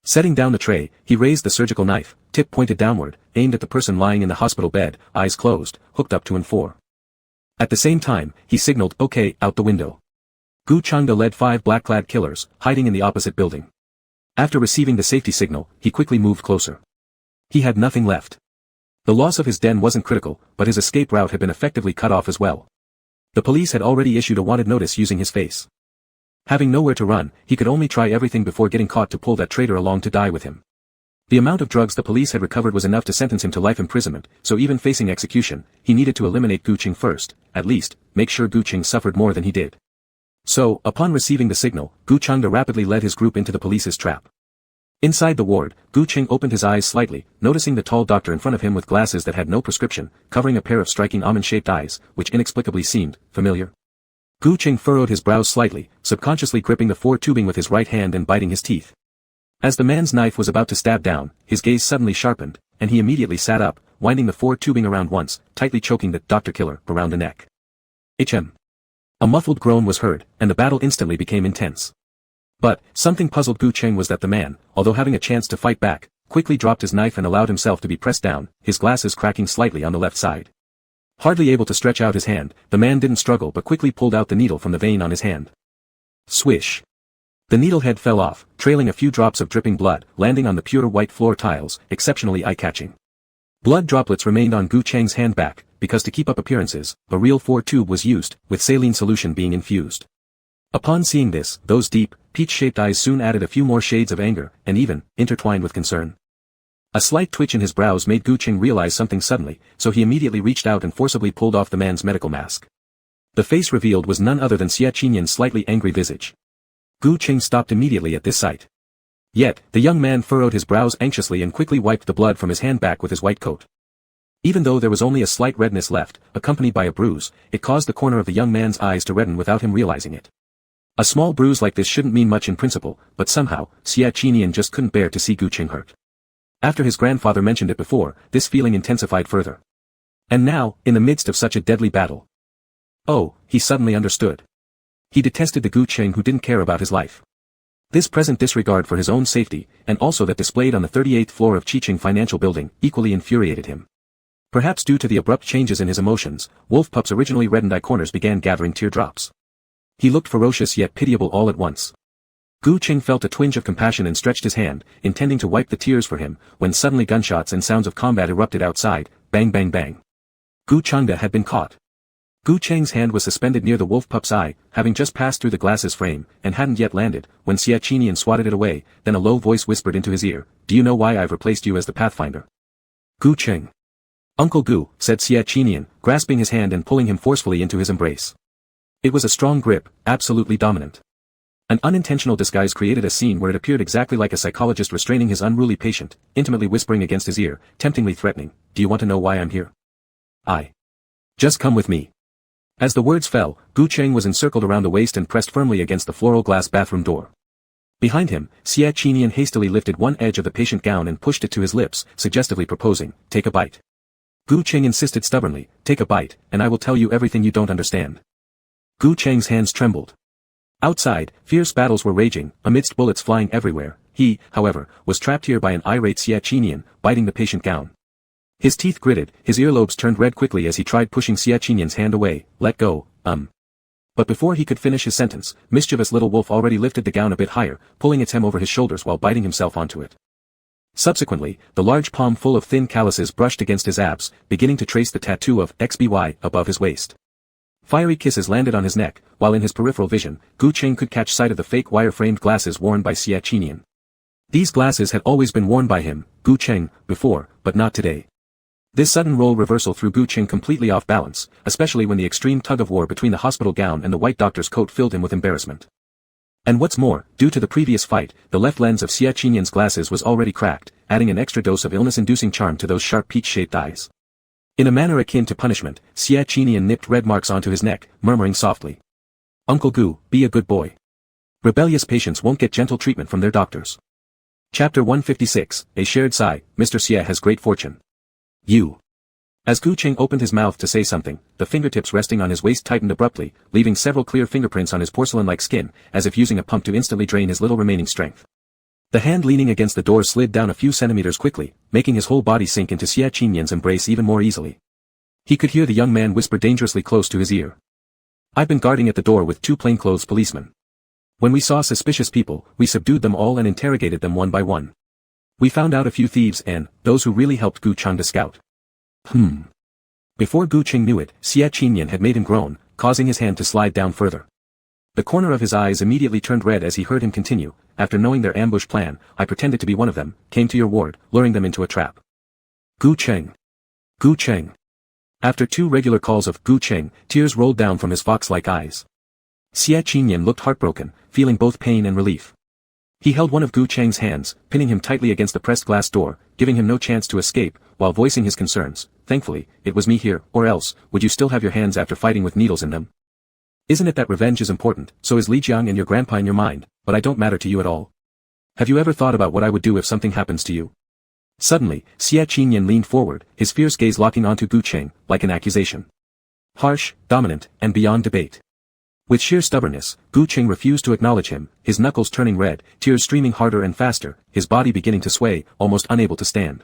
Setting down the tray, he raised the surgical knife, tip pointed downward, aimed at the person lying in the hospital bed, eyes closed, hooked up to and 4. At the same time, he signaled, "Okay, out the window." Gu Changde led 5 black-clad killers, hiding in the opposite building. After receiving the safety signal, he quickly moved closer. He had nothing left. The loss of his den wasn't critical, but his escape route had been effectively cut off as well. The police had already issued a wanted notice using his face. Having nowhere to run, he could only try everything before getting caught to pull that traitor along to die with him. The amount of drugs the police had recovered was enough to sentence him to life imprisonment, so even facing execution, he needed to eliminate Gu Cheng first, at least, make sure Gu Cheng suffered more than he did. So, upon receiving the signal, Gu Changde rapidly led his group into the police's trap. Inside the ward, Gu Cheng opened his eyes slightly, noticing the tall doctor in front of him with glasses that had no prescription, covering a pair of striking almond-shaped eyes, which inexplicably seemed familiar. Gu Cheng furrowed his brows slightly, subconsciously gripping the 4 tubing with his right hand and biting his teeth. As the man's knife was about to stab down, his gaze suddenly sharpened, and he immediately sat up, winding the 4 tubing around once, tightly choking the doctor-killer around the neck. HM. A muffled groan was heard, and the battle instantly became intense. But, something puzzled Gu Cheng was that the man, although having a chance to fight back, quickly dropped his knife and allowed himself to be pressed down, his glasses cracking slightly on the left side. Hardly able to stretch out his hand, the man didn't struggle but quickly pulled out the needle from the vein on his hand. Swish. The needle head fell off, trailing a few drops of dripping blood, landing on the pure white floor tiles, exceptionally eye-catching. Blood droplets remained on Gu Cheng's hand back, because to keep up appearances, a real 4-tube was used, with saline solution being infused. Upon seeing this, those deep, peach-shaped eyes soon added a few more shades of anger, and even, intertwined with concern. A slight twitch in his brows made Gu Cheng realize something suddenly, so he immediately reached out and forcibly pulled off the man's medical mask. The face revealed was none other than Xie Qinyan's slightly angry visage. Gu Cheng stopped immediately at this sight. Yet, the young man furrowed his brows anxiously and quickly wiped the blood from his hand back with his white coat. Even though there was only a slight redness left, accompanied by a bruise, it caused the corner of the young man's eyes to redden without him realizing it. A small bruise like this shouldn't mean much in principle, but somehow, Xie Qinyan just couldn't bear to see Gu Cheng hurt. After his grandfather mentioned it before, this feeling intensified further. And now, in the midst of such a deadly battle. Oh, he suddenly understood. He detested the Gu Cheng who didn't care about his life. This present disregard for his own safety, and also that displayed on the 38th floor of Qiqing Financial Building, equally infuriated him. Perhaps due to the abrupt changes in his emotions, Wolf Pup's originally reddened eye corners began gathering teardrops. He looked ferocious yet pitiable all at once. Gu Cheng felt a twinge of compassion and stretched his hand, intending to wipe the tears for him, when suddenly gunshots and sounds of combat erupted outside, bang bang bang. Gu Chengda had been caught. Gu Cheng's hand was suspended near the wolf pup's eye, having just passed through the glass's frame, and hadn't yet landed, when Xie Qinyan swatted it away, then a low voice whispered into his ear, "Do you know why I've replaced you as the Pathfinder?" Gu Cheng. "Uncle Gu," said Xie Qinyan, grasping his hand and pulling him forcefully into his embrace. It was a strong grip, absolutely dominant. An unintentional disguise created a scene where it appeared exactly like a psychologist restraining his unruly patient, intimately whispering against his ear, temptingly threatening, "Do you want to know why I'm here? Just come with me." As the words fell, Gu Cheng was encircled around the waist and pressed firmly against the floral glass bathroom door. Behind him, Xie Qinyan hastily lifted one edge of the patient gown and pushed it to his lips, suggestively proposing, "Take a bite." Gu Cheng insisted stubbornly, "Take a bite, and I will tell you everything you don't understand." Gu Cheng's hands trembled. Outside, fierce battles were raging, amidst bullets flying everywhere. He, however, was trapped here by an irate Xie Qinyan, biting the patient gown. His teeth gritted, his earlobes turned red quickly as he tried pushing Xie Qinyan's hand away. "Let go, But before he could finish his sentence, mischievous little wolf already lifted the gown a bit higher, pulling its hem over his shoulders while biting himself onto it. Subsequently, the large palm full of thin calluses brushed against his abs, beginning to trace the tattoo of XBY above his waist. Fiery kisses landed on his neck, while in his peripheral vision, Gu Cheng could catch sight of the fake wire-framed glasses worn by Xie Qinyan. These glasses had always been worn by him, Gu Cheng, before, but not today. This sudden role reversal threw Gu Cheng completely off balance, especially when the extreme tug-of-war between the hospital gown and the white doctor's coat filled him with embarrassment. And what's more, due to the previous fight, the left lens of Xie Qinyan's glasses was already cracked, adding an extra dose of illness-inducing charm to those sharp peach-shaped eyes. In a manner akin to punishment, Xie Qinyan nipped red marks onto his neck, murmuring softly, "Uncle Gu, be a good boy. Rebellious patients won't get gentle treatment from their doctors." Chapter 156, A Shared Sigh, Mr. Xie has great fortune. You. As Gu Cheng opened his mouth to say something, the fingertips resting on his waist tightened abruptly, leaving several clear fingerprints on his porcelain-like skin, as if using a pump to instantly drain his little remaining strength. The hand leaning against the door slid down a few centimeters quickly, making his whole body sink into Xie Qinyan's embrace even more easily. He could hear the young man whisper dangerously close to his ear. "I've been guarding at the door with 2 plainclothes policemen. When we saw suspicious people, we subdued them all and interrogated them one by one. We found out a few thieves and those who really helped Gu Cheng to scout." Before Gu Cheng knew it, Xie Qinyan had made him groan, causing his hand to slide down further. The corner of his eyes immediately turned red as he heard him continue, "After knowing their ambush plan, I pretended to be one of them, came to your ward, luring them into a trap." Gu Cheng. Gu Cheng. After 2 regular calls of Gu Cheng, tears rolled down from his fox-like eyes. Xie Qinyan looked heartbroken, feeling both pain and relief. He held one of Gu Cheng's hands, pinning him tightly against the pressed glass door, giving him no chance to escape, while voicing his concerns. "Thankfully, it was me here, or else, would you still have your hands after fighting with needles in them? Isn't it that revenge is important? So is Li Jiang and your grandpa in your mind, but I don't matter to you at all. Have you ever thought about what I would do if something happens to you?" Suddenly, Xie Qinyan leaned forward, his fierce gaze locking onto Gu Cheng, like an accusation. Harsh, dominant, and beyond debate. With sheer stubbornness, Gu Cheng refused to acknowledge him, his knuckles turning red, tears streaming harder and faster, his body beginning to sway, almost unable to stand.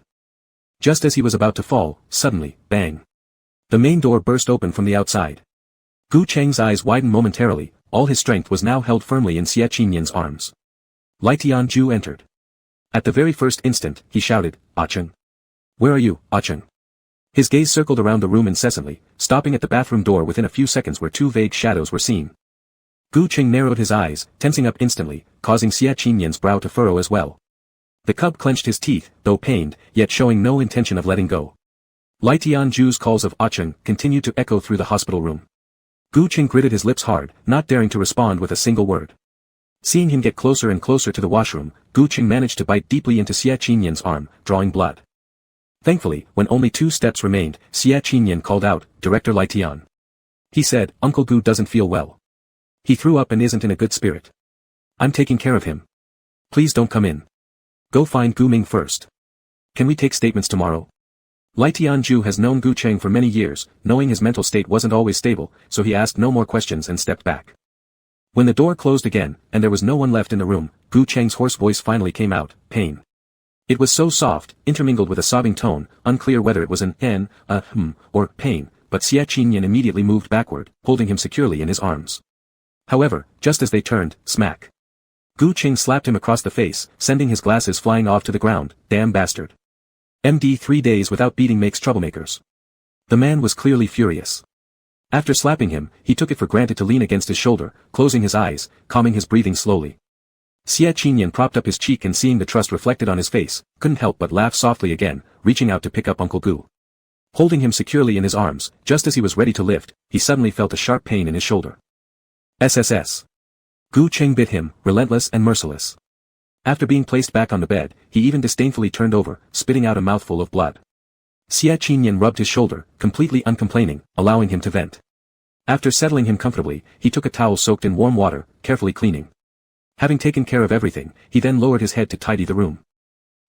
Just as he was about to fall, suddenly, bang. The main door burst open from the outside. Gu Cheng's eyes widened momentarily, all his strength was now held firmly in Xie Qinyan's arms. Lai Tianju entered. At the very first instant, he shouted, "Ah-cheng! Where are you, Ah-cheng?" His gaze circled around the room incessantly, stopping at the bathroom door within a few seconds where two vague shadows were seen. Gu Cheng narrowed his eyes, tensing up instantly, causing Xia Qinyan's brow to furrow as well. The cub clenched his teeth, though pained, yet showing no intention of letting go. Lai Tianju's calls of "Ah-cheng" continued to echo through the hospital room. Gu Cheng gritted his lips hard, not daring to respond with a single word. Seeing him get closer and closer to the washroom, Gu Cheng managed to bite deeply into Xia Qinyan's arm, drawing blood. Thankfully, when only 2 steps remained, Xia Qinyan called out, "Director Lai Tian." He said, "Uncle Gu doesn't feel well. He threw up and isn't in a good spirit. I'm taking care of him. Please don't come in. Go find Gu Ming first. Can we take statements tomorrow?" Lai Tianju has known Gu Cheng for many years, knowing his mental state wasn't always stable, so he asked no more questions and stepped back. When the door closed again, and there was no one left in the room, Gu Cheng's hoarse voice finally came out, "Pain." It was so soft, intermingled with a sobbing tone, unclear whether it was an "n", a "hm", or "pain", but Xia Qinyan immediately moved backward, holding him securely in his arms. However, just as they turned, smack. Gu Cheng slapped him across the face, sending his glasses flying off to the ground. "Damn bastard. MD 3 days without beating makes troublemakers." The man was clearly furious. After slapping him, he took it for granted to lean against his shoulder, closing his eyes, calming his breathing slowly. Xia Qinyan propped up his cheek and seeing the trust reflected on his face, couldn't help but laugh softly again, reaching out to pick up Uncle Gu. Holding him securely in his arms, just as he was ready to lift, he suddenly felt a sharp pain in his shoulder. SSS. Gu Cheng bit him, relentless and merciless. After being placed back on the bed, he even disdainfully turned over, spitting out a mouthful of blood. Xia Qinyan rubbed his shoulder, completely uncomplaining, allowing him to vent. After settling him comfortably, he took a towel soaked in warm water, carefully cleaning. Having taken care of everything, he then lowered his head to tidy the room.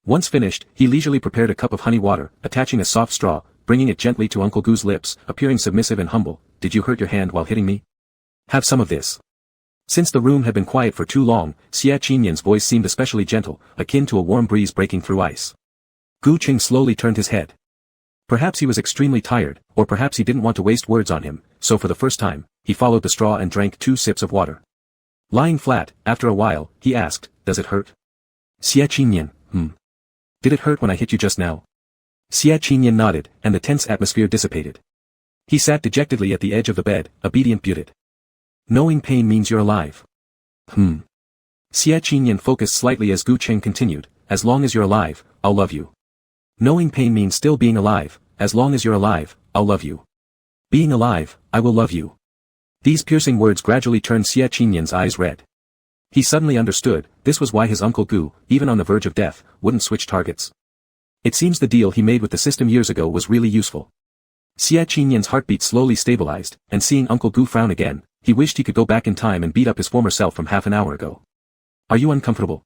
Once finished, he leisurely prepared a cup of honey water, attaching a soft straw, bringing it gently to Uncle Gu's lips, appearing submissive and humble. "Did you hurt your hand while hitting me? Have some of this." Since the room had been quiet for too long, Xia Qinyan's voice seemed especially gentle, akin to a warm breeze breaking through ice. Gu Cheng slowly turned his head. Perhaps he was extremely tired, or perhaps he didn't want to waste words on him, so for the first time, he followed the straw and drank 2 sips of water. Lying flat, after a while, he asked, "Does it hurt?" Xia Qinyan, Did it hurt when I hit you just now?" Xia Qinyan nodded, and the tense atmosphere dissipated. He sat dejectedly at the edge of the bed, obedient muted. "Knowing pain means you're alive." Xia Qinyan focused slightly as Gu Cheng continued, "As long as you're alive, I'll love you. Knowing pain means still being alive. As long as you're alive, I'll love you. Being alive, I will love you." These piercing words gradually turned Xia Qinyan's eyes red. He suddenly understood, this was why his Uncle Gu, even on the verge of death, wouldn't switch targets. It seems the deal he made with the system years ago was really useful. Xia Qinyan's heartbeat slowly stabilized, and seeing Uncle Gu frown again, he wished he could go back in time and beat up his former self from half an hour ago. "Are you uncomfortable?"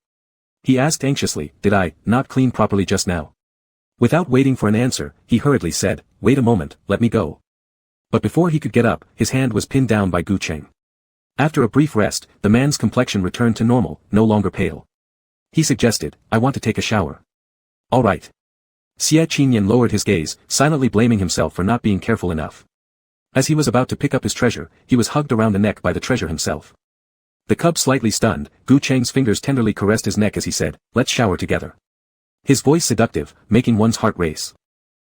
he asked anxiously. "Did I not clean properly just now?" Without waiting for an answer, he hurriedly said, "Wait a moment, let me go." But before he could get up, his hand was pinned down by Gu Cheng. After a brief rest, the man's complexion returned to normal, no longer pale. He suggested, "I want to take a shower." "All right." Xia Qinyan lowered his gaze, silently blaming himself for not being careful enough. As he was about to pick up his treasure, he was hugged around the neck by the treasure himself. The cub slightly stunned, Gu Cheng's fingers tenderly caressed his neck as he said, "Let's shower together." His voice seductive, making one's heart race.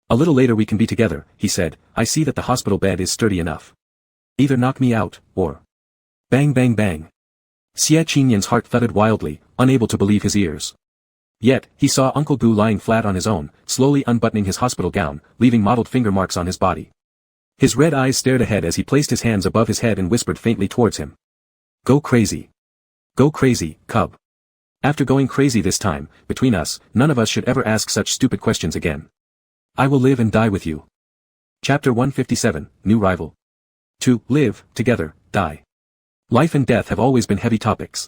"A little later we can be together," he said. "I see that the hospital bed is sturdy enough. Either knock me out, or..." Bang bang bang. Xia Qinyan's heart thudded wildly, unable to believe his ears. Yet, he saw Uncle Gu lying flat on his own, slowly unbuttoning his hospital gown, leaving mottled finger marks on his body. His red eyes stared ahead as he placed his hands above his head and whispered faintly towards him. "Go crazy. Go crazy, cub. After going crazy this time, between us, none of us should ever ask such stupid questions again. I will live and die with you." Chapter 157, New Rival. To live, together, die. Life and death have always been heavy topics.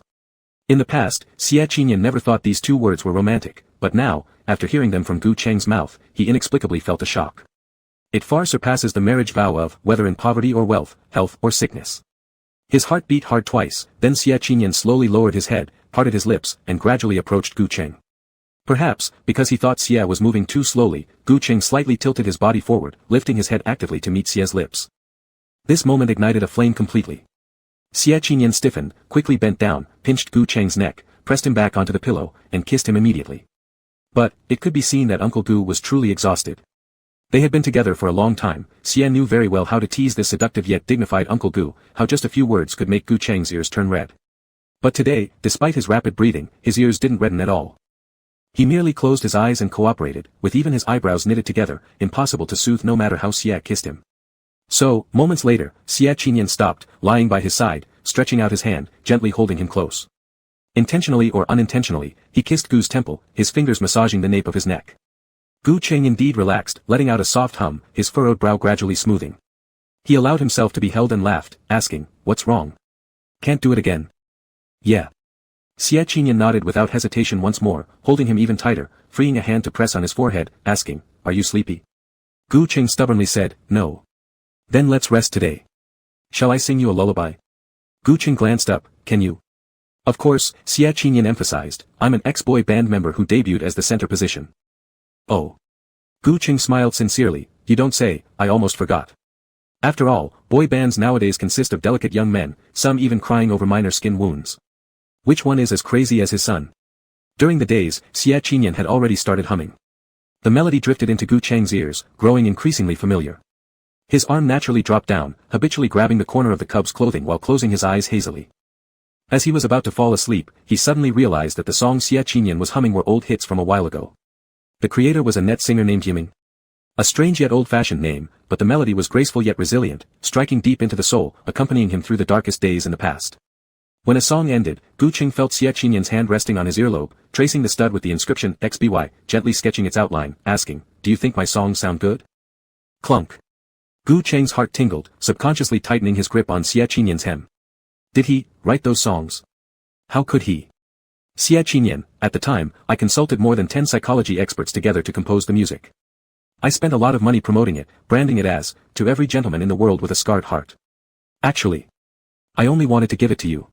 In the past, Xia Qinyan never thought these 2 words were romantic, but now, after hearing them from Gu Cheng's mouth, he inexplicably felt a shock. It far surpasses the marriage vow of, whether in poverty or wealth, health or sickness. His heart beat hard twice, then Xia Qinyan slowly lowered his head, parted his lips, and gradually approached Gu Cheng. Perhaps, because he thought Xia was moving too slowly, Gu Cheng slightly tilted his body forward, lifting his head actively to meet Xia's lips. This moment ignited a flame completely. Xia Qinyan stiffened, quickly bent down, pinched Gu Cheng's neck, pressed him back onto the pillow, and kissed him immediately. But, it could be seen that Uncle Gu was truly exhausted. They had been together for a long time. Xia knew very well how to tease this seductive yet dignified Uncle Gu, how just a few words could make Gu Cheng's ears turn red. But today, despite his rapid breathing, his ears didn't redden at all. He merely closed his eyes and cooperated, with even his eyebrows knitted together, impossible to soothe no matter how Xia kissed him. So, moments later, Xia Qinyan stopped, lying by his side, stretching out his hand, gently holding him close. Intentionally or unintentionally, he kissed Gu's temple, his fingers massaging the nape of his neck. Gu Cheng indeed relaxed, letting out a soft hum, his furrowed brow gradually smoothing. He allowed himself to be held and laughed, asking, "What's wrong? Can't do it again?" "Yeah." Xia Qinyan nodded without hesitation once more, holding him even tighter, freeing a hand to press on his forehead, asking, "Are you sleepy?" Gu Cheng stubbornly said, "No." "Then let's rest today. Shall I sing you a lullaby?" Gu Cheng glanced up, "Can you?" "Of course," Xia Qinyan emphasized, "I'm an ex-boy band member who debuted as the center position." "Oh." Gu Cheng smiled sincerely, "You don't say, I almost forgot." After all, boy bands nowadays consist of delicate young men, some even crying over minor skin wounds. Which one is as crazy as his son? During the days, Xia Qinyan had already started humming. The melody drifted into Gu Cheng's ears, growing increasingly familiar. His arm naturally dropped down, habitually grabbing the corner of the cub's clothing while closing his eyes hazily. As he was about to fall asleep, he suddenly realized that the songs Xia Qinyan was humming were old hits from a while ago. The creator was a net singer named Yiming. A strange yet old-fashioned name, but the melody was graceful yet resilient, striking deep into the soul, accompanying him through the darkest days in the past. When a song ended, Gu Cheng felt Xia Qinyan's hand resting on his earlobe, tracing the stud with the inscription XBY, gently sketching its outline, asking, "Do you think my songs sound good?" Clunk. Gu Cheng's heart tingled, subconsciously tightening his grip on Xia Qinyan's hem. Did he write those songs? How could he? Xia Qinyan, at the time, I consulted more than 10 psychology experts together to compose the music. I spent a lot of money promoting it, branding it as, to every gentleman in the world with a scarred heart. Actually, I only wanted to give it to you.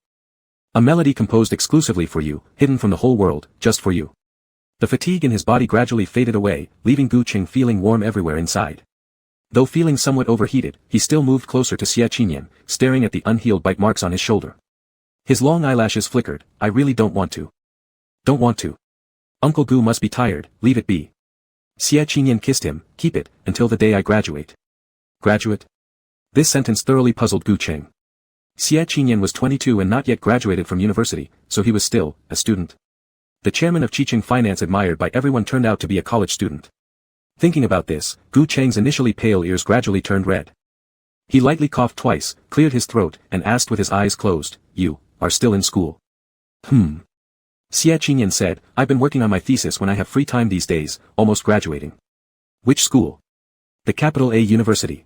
A melody composed exclusively for you, hidden from the whole world, just for you. The fatigue in his body gradually faded away, leaving Gu Cheng feeling warm everywhere inside. Though feeling somewhat overheated, he still moved closer to Xia Qinyan, staring at the unhealed bite marks on his shoulder. His long eyelashes flickered. "I really don't want to. Don't want to. Uncle Gu must be tired, leave it be." Xia Qinyan kissed him, "Keep it, until the day I graduate." Graduate? This sentence thoroughly puzzled Gu Cheng. Xia Qinyan was 22 and not yet graduated from university, so he was still a student. The chairman of Chicheng Finance, admired by everyone, turned out to be a college student. Thinking about this, Gu Cheng's initially pale ears gradually turned red. He lightly coughed twice, cleared his throat, and asked with his eyes closed, "You are still in school?" Xia Qinyan said, "I've been working on my thesis when I have free time these days, almost graduating." "Which school?" "The Capital A University."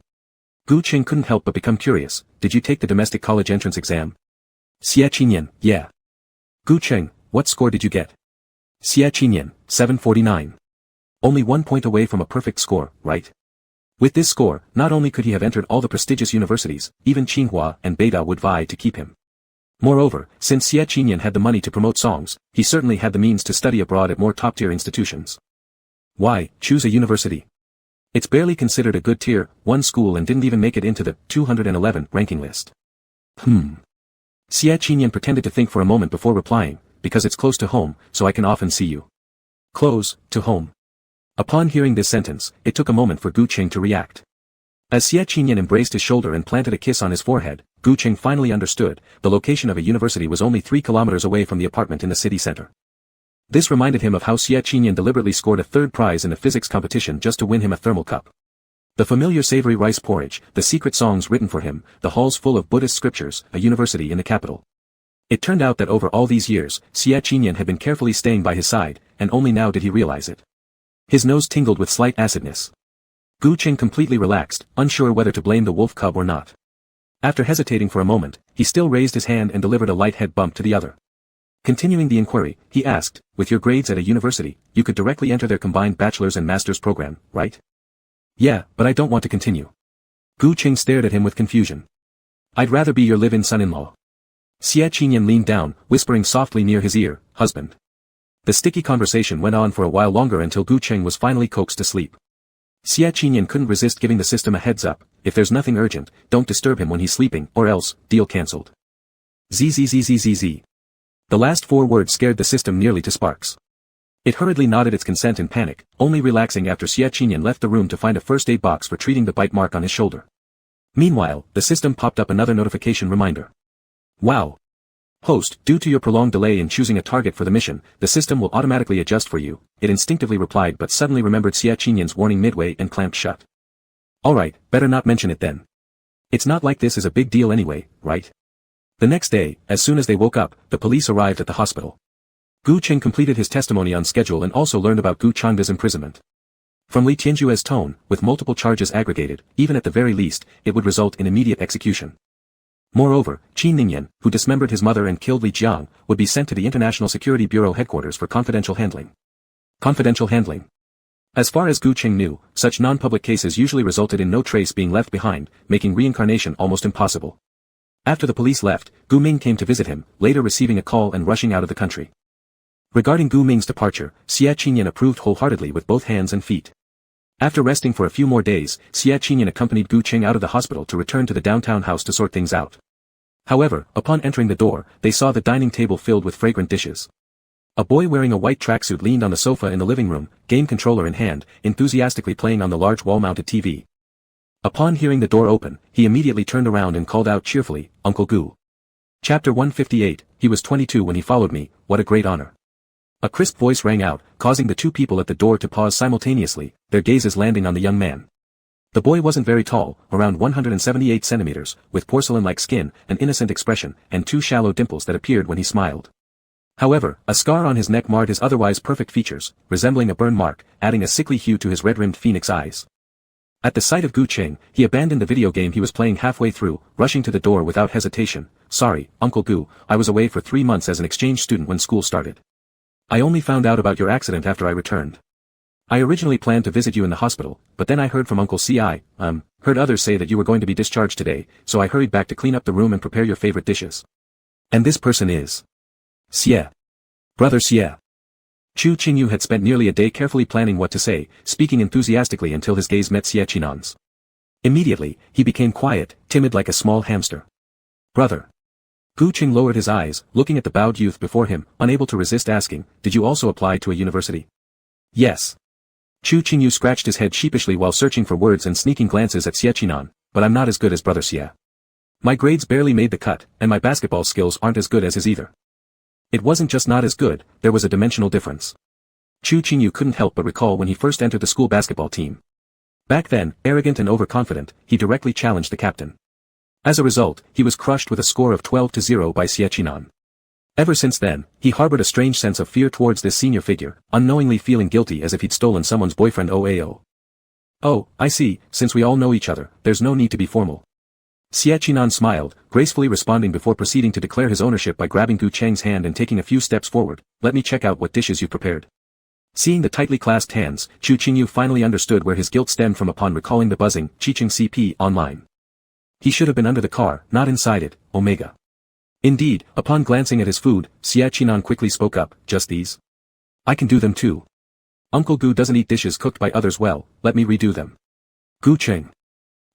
Gu Cheng couldn't help but become curious. "Did you take the domestic college entrance exam?" Xia Qinyan, "Yeah." Gu Cheng, "What score did you get?" Xia Qinyan, 749. Only 1 point away from a perfect score, right? With this score, not only could he have entered all the prestigious universities, even Tsinghua and Beida would vie to keep him. Moreover, since Xia Qinyan had the money to promote songs, he certainly had the means to study abroad at more top-tier institutions. Why choose a university? It's barely considered a good tier 1 school and didn't even make it into the 211 ranking list. Xia Qinyan pretended to think for a moment before replying, "Because it's close to home, so I can often see you." Close to home. Upon hearing this sentence, it took a moment for Gu Cheng to react. As Xia Qinyan embraced his shoulder and planted a kiss on his forehead, Gu Cheng finally understood, the location of a university was only 3 kilometers away from the apartment in the city center. This reminded him of how Xia Qinyan deliberately scored a 3rd prize in the physics competition just to win him a thermal cup. The familiar savory rice porridge, the secret songs written for him, the halls full of Buddhist scriptures, a university in the capital. It turned out that over all these years, Xia Qinyan had been carefully staying by his side, and only now did he realize it. His nose tingled with slight acidness. Gu Cheng completely relaxed, unsure whether to blame the wolf cub or not. After hesitating for a moment, he still raised his hand and delivered a light head bump to the other. Continuing the inquiry, he asked, "With your grades at a university, you could directly enter their combined bachelor's and master's program, right?" "Yeah, but I don't want to continue." Gu Cheng stared at him with confusion. "I'd rather be your live-in son-in-law." Xia Qinyan leaned down, whispering softly near his ear, "Husband." The sticky conversation went on for a while longer until Gu Cheng was finally coaxed to sleep. Xia Qinyan couldn't resist giving the system a heads up, "If there's nothing urgent, don't disturb him when he's sleeping, or else, deal cancelled." Zzzzzzz. The last 4 words scared the system nearly to sparks. It hurriedly nodded its consent in panic, only relaxing after Xie Qinyan left the room to find a first aid box for treating the bite mark on his shoulder. Meanwhile, the system popped up another notification reminder. Wow. Host, due to your prolonged delay in choosing a target for the mission, the system will automatically adjust for you, it instinctively replied but suddenly remembered Xie Qinyan's warning midway and clamped shut. Alright, better not mention it then. It's not like this is a big deal anyway, right? The next day, as soon as they woke up, the police arrived at the hospital. Gu Qing completed his testimony on schedule and also learned about Gu Changda's imprisonment. From Li Tianjue's tone, with multiple charges aggregated, even at the very least, it would result in immediate execution. Moreover, Qin Ningyan, who dismembered his mother and killed Li Jiang, would be sent to the International Security Bureau headquarters for confidential handling. Confidential handling. As far as Gu Qing knew, such non-public cases usually resulted in no trace being left behind, making reincarnation almost impossible. After the police left, Gu Ming came to visit him, later receiving a call and rushing out of the country. Regarding Gu Ming's departure, Xie Qinyan approved wholeheartedly with both hands and feet. After resting for a few more days, Xie Qinyan accompanied Gu Qing out of the hospital to return to the downtown house to sort things out. However, upon entering the door, they saw the dining table filled with fragrant dishes. A boy wearing a white tracksuit leaned on the sofa in the living room, game controller in hand, enthusiastically playing on the large wall-mounted TV. Upon hearing the door open, he immediately turned around and called out cheerfully, "Uncle Gu." Chapter 158, he was 22 when he followed me, what a great honor. A crisp voice rang out, causing the 2 people at the door to pause simultaneously, their gazes landing on the young man. The boy wasn't very tall, around 178 centimeters, with porcelain-like skin, an innocent expression, and 2 shallow dimples that appeared when he smiled. However, a scar on his neck marred his otherwise perfect features, resembling a burn mark, adding a sickly hue to his red-rimmed phoenix eyes. At the sight of Gu Qing, he abandoned the video game he was playing halfway through, rushing to the door without hesitation. "Sorry, Uncle Gu, I was away for 3 months as an exchange student when school started. I only found out about your accident after I returned. I originally planned to visit you in the hospital, but then I heard from Uncle C.I., heard others say that you were going to be discharged today, so I hurried back to clean up the room and prepare your favorite dishes. And this person is Xie. Brother Xie." Chu Qingyu had spent nearly a day carefully planning what to say, speaking enthusiastically until his gaze met Xie Qinan's. Immediately, he became quiet, timid like a small hamster. "Brother." Gu Qing lowered his eyes, looking at the bowed youth before him, unable to resist asking, "Did you also apply to a university?" "Yes." Chu Qingyu scratched his head sheepishly while searching for words and sneaking glances at Xie Qinan, "But I'm not as good as Brother Xie. My grades barely made the cut, and my basketball skills aren't as good as his either." It wasn't just not as good, there was a dimensional difference. Chu Qingyu couldn't help but recall when he first entered the school basketball team. Back then, arrogant and overconfident, he directly challenged the captain. As a result, he was crushed with a score of 12-0 by Xie Qinan. Ever since then, he harbored a strange sense of fear towards this senior figure, unknowingly feeling guilty as if he'd stolen someone's boyfriend. "Oh, I see, since we all know each other, there's no need to be formal." Xie Qinan smiled, gracefully responding before proceeding to declare his ownership by grabbing Gu Cheng's hand and taking a few steps forward. "Let me check out what dishes you've prepared." Seeing the tightly clasped hands, Chu Qingyu finally understood where his guilt stemmed from upon recalling the buzzing, "Chicheng CP" online. He should have been under the car, not inside it, Omega. Indeed, upon glancing at his food, Xie Qinan quickly spoke up, "Just these? I can do them too. Uncle Gu doesn't eat dishes cooked by others well, let me redo them." Gu Cheng.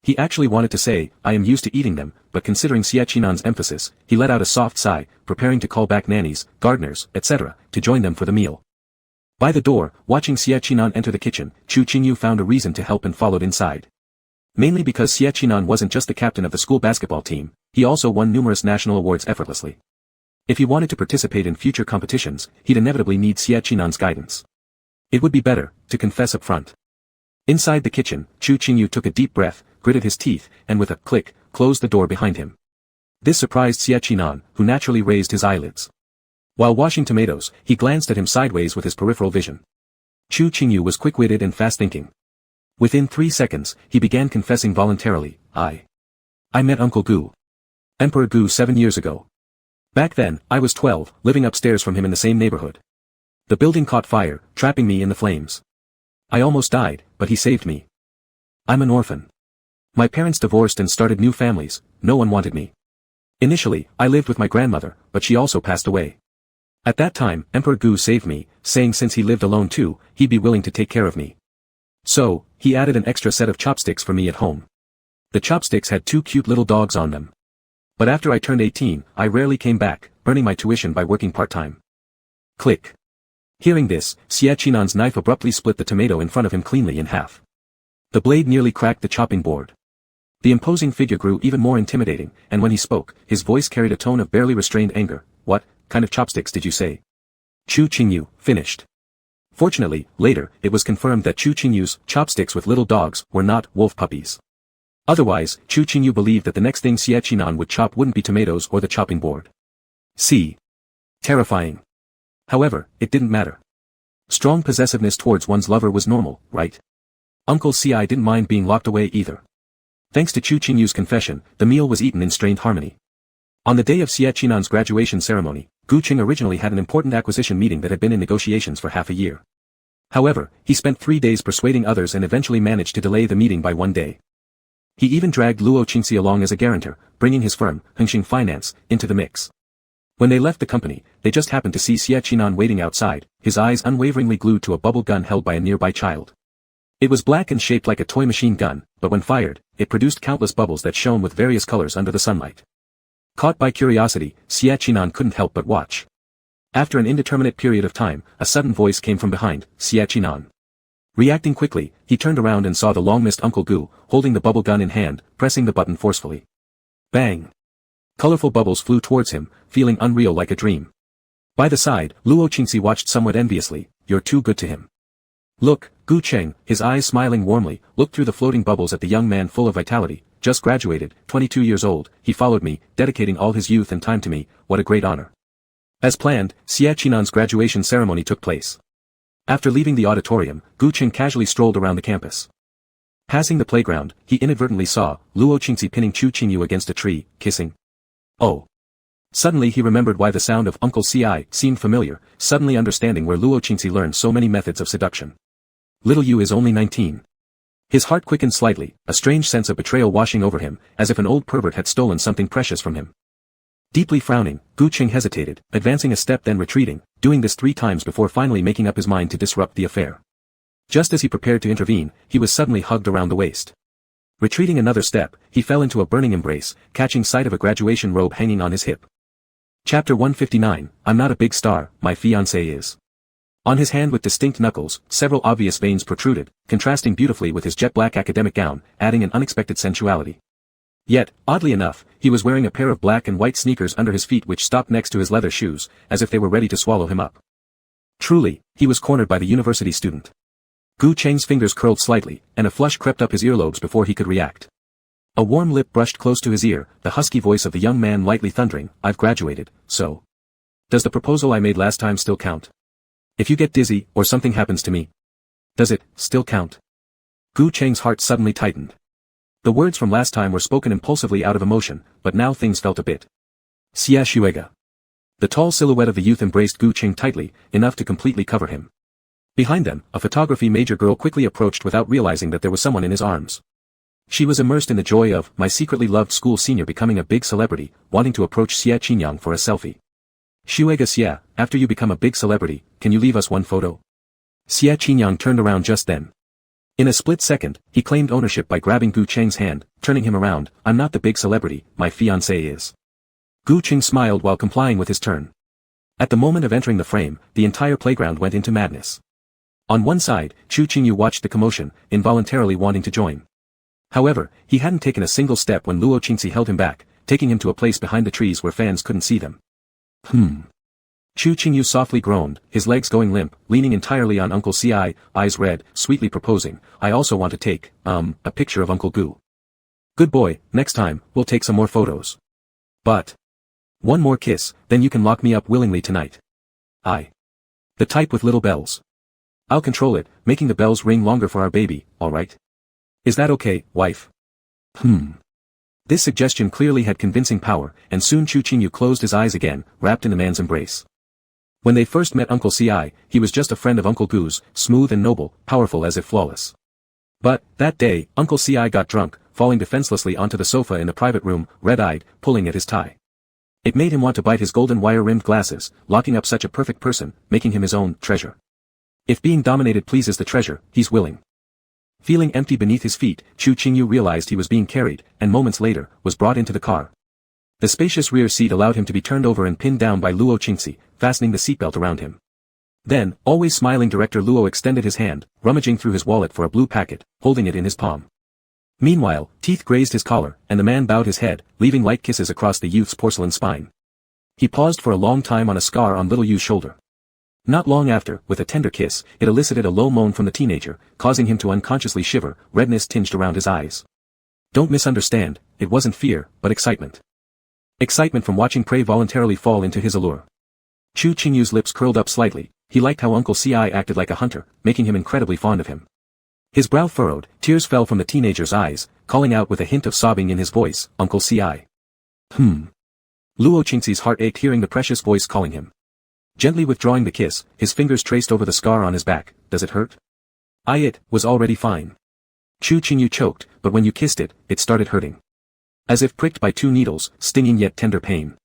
He actually wanted to say, "I am used to eating them," but considering Xie Qinan's emphasis, he let out a soft sigh, preparing to call back nannies, gardeners, etc., to join them for the meal. By the door, watching Xie Qinan enter the kitchen, Chu Qingyu found a reason to help and followed inside. Mainly because Xie Qinan wasn't just the captain of the school basketball team, he also won numerous national awards effortlessly. If he wanted to participate in future competitions, he'd inevitably need Xie Qinan's guidance. It would be better to confess up front. Inside the kitchen, Chu Qingyu took a deep breath, gritted his teeth, and with a click, closed the door behind him. This surprised Xie Qinan, who naturally raised his eyelids. While washing tomatoes, he glanced at him sideways with his peripheral vision. Chu Qingyu was quick-witted and fast-thinking. Within 3 seconds, he began confessing voluntarily, I met Uncle Gu. Emperor Gu 7 years ago. Back then, I was 12, living upstairs from him in the same neighborhood. The building caught fire, trapping me in the flames. I almost died, but he saved me. I'm an orphan. My parents divorced and started new families, no one wanted me. Initially, I lived with my grandmother, but she also passed away. At that time, Emperor Gu saved me, saying since he lived alone too, he'd be willing to take care of me. So, he added an extra set of chopsticks for me at home. The chopsticks had 2 cute little dogs on them. But after I turned 18, I rarely came back, earning my tuition by working part-time. Click. Hearing this, Xie Qinan's knife abruptly split the tomato in front of him cleanly in half. The blade nearly cracked the chopping board. The imposing figure grew even more intimidating, and when he spoke, his voice carried a tone of barely restrained anger. What kind of chopsticks did you say? Chu Qingyu finished. Fortunately, later, it was confirmed that Chu Qingyu's chopsticks with little dogs were not wolf puppies. Otherwise, Chu Qingyu believed that the next thing Xie Qinan would chop wouldn't be tomatoes or the chopping board. See. Terrifying. However, it didn't matter. Strong possessiveness towards one's lover was normal, right? Uncle Ci didn't mind being locked away either. Thanks to Chu Qingyu's confession, the meal was eaten in strained harmony. On the day of Xie Qinan's graduation ceremony, Gu Qing originally had an important acquisition meeting that had been in negotiations for half a year. However, he spent 3 days persuading others and eventually managed to delay the meeting by 1 day. He even dragged Luo Qingxi along as a guarantor, bringing his firm, Hengxing Finance, into the mix. When they left the company, they just happened to see Xie Qinan waiting outside, his eyes unwaveringly glued to a bubble gun held by a nearby child. It was black and shaped like a toy machine gun, but when fired, it produced countless bubbles that shone with various colors under the sunlight. Caught by curiosity, Xie Qinan couldn't help but watch. After an indeterminate period of time, a sudden voice came from behind, Xie Qinan. Reacting quickly, he turned around and saw the long-missed Uncle Gu, holding the bubble gun in hand, pressing the button forcefully. Bang! Colorful bubbles flew towards him, feeling unreal like a dream. By the side, Luo Qingxi watched somewhat enviously. You're too good to him. Look, Gu Cheng, his eyes smiling warmly, looked through the floating bubbles at the young man full of vitality. Just graduated, 22 years old, he followed me, dedicating all his youth and time to me. What a great honor. As planned, Xie Qinan's graduation ceremony took place. After leaving the auditorium, Gu Cheng casually strolled around the campus. Passing the playground, he inadvertently saw Luo Qingxi pinning Chu Qingyu against a tree, kissing. Oh. Suddenly he remembered why the sound of Uncle Ci seemed familiar, suddenly understanding where Luo Qingxi learned so many methods of seduction. Little Yu is only 19. His heart quickened slightly, a strange sense of betrayal washing over him, as if an old pervert had stolen something precious from him. Deeply frowning, Gu Cheng hesitated, advancing a step then retreating, doing this 3 times before finally making up his mind to disrupt the affair. Just as he prepared to intervene, he was suddenly hugged around the waist. Retreating another step, he fell into a burning embrace, catching sight of a graduation robe hanging on his hip. Chapter 159, I'm not a big star, my fiancé is. On his hand with distinct knuckles, several obvious veins protruded, contrasting beautifully with his jet-black academic gown, adding an unexpected sensuality. Yet, oddly enough, he was wearing a pair of black and white sneakers under his feet which stopped next to his leather shoes, as if they were ready to swallow him up. Truly, he was cornered by the university student. Gu Cheng's fingers curled slightly, and a flush crept up his earlobes before he could react. A warm lip brushed close to his ear, the husky voice of the young man lightly thundering, I've graduated, so. Does the proposal I made last time still count? If you get dizzy, or something happens to me. Does it, still count? Gu Cheng's heart suddenly tightened. The words from last time were spoken impulsively out of emotion, but now things felt a bit. Xie Shuega. The tall silhouette of the youth embraced Gu Cheng tightly, enough to completely cover him. Behind them, a photography major girl quickly approached without realizing that there was someone in his arms. She was immersed in the joy of my secretly loved school senior becoming a big celebrity, wanting to approach Xie Qinyang for a selfie. Shuega Xie, after you become a big celebrity, can you leave us one photo? Xie Qinyang turned around just then. In a split second, he claimed ownership by grabbing Gu Cheng's hand, turning him around. I'm not the big celebrity, my fiancé is. Gu Cheng smiled while complying with his turn. At the moment of entering the frame, the entire playground went into madness. On one side, Chu Qingyu watched the commotion, involuntarily wanting to join. However, he hadn't taken a single step when Luo Qingxi held him back, taking him to a place behind the trees where fans couldn't see them. Chu Qingyu softly groaned, his legs going limp, leaning entirely on Uncle Ci, eyes red, sweetly proposing, I also want to take, a picture of Uncle Gu. Good boy, next time, we'll take some more photos. But. One more kiss, then you can lock me up willingly tonight. The type with little bells. I'll control it, making the bells ring longer for our baby, alright? Is that okay, wife? This suggestion clearly had convincing power, and soon Chu Qingyu closed his eyes again, wrapped in the man's embrace. When they first met Uncle Ci, he was just a friend of Uncle Gu's, smooth and noble, powerful as if flawless. But, that day, Uncle Ci got drunk, falling defenselessly onto the sofa in the private room, red-eyed, pulling at his tie. It made him want to bite his golden wire-rimmed glasses, locking up such a perfect person, making him his own treasure. If being dominated pleases the treasure, he's willing. Feeling empty beneath his feet, Chu Qingyu realized he was being carried, and moments later, was brought into the car. The spacious rear seat allowed him to be turned over and pinned down by Luo Qingxi, fastening the seatbelt around him. Then, always smiling director Luo extended his hand, rummaging through his wallet for a blue packet, holding it in his palm. Meanwhile, teeth grazed his collar, and the man bowed his head, leaving light kisses across the youth's porcelain spine. He paused for a long time on a scar on little Yu's shoulder. Not long after, with a tender kiss, it elicited a low moan from the teenager, causing him to unconsciously shiver, redness tinged around his eyes. Don't misunderstand, it wasn't fear, but excitement. Excitement from watching prey voluntarily fall into his allure. Chu Qingyu's lips curled up slightly. He liked how Uncle Ci acted like a hunter, making him incredibly fond of him. His brow furrowed, tears fell from the teenager's eyes, calling out with a hint of sobbing in his voice, Uncle Ci. Luo Qingxi's heart ached hearing the precious voice calling him. Gently withdrawing the kiss, his fingers traced over the scar on his back. Does it hurt? It was already fine. Chu Qingyu choked, but when you kissed it, it started hurting. As if pricked by 2 needles, stinging yet tender pain.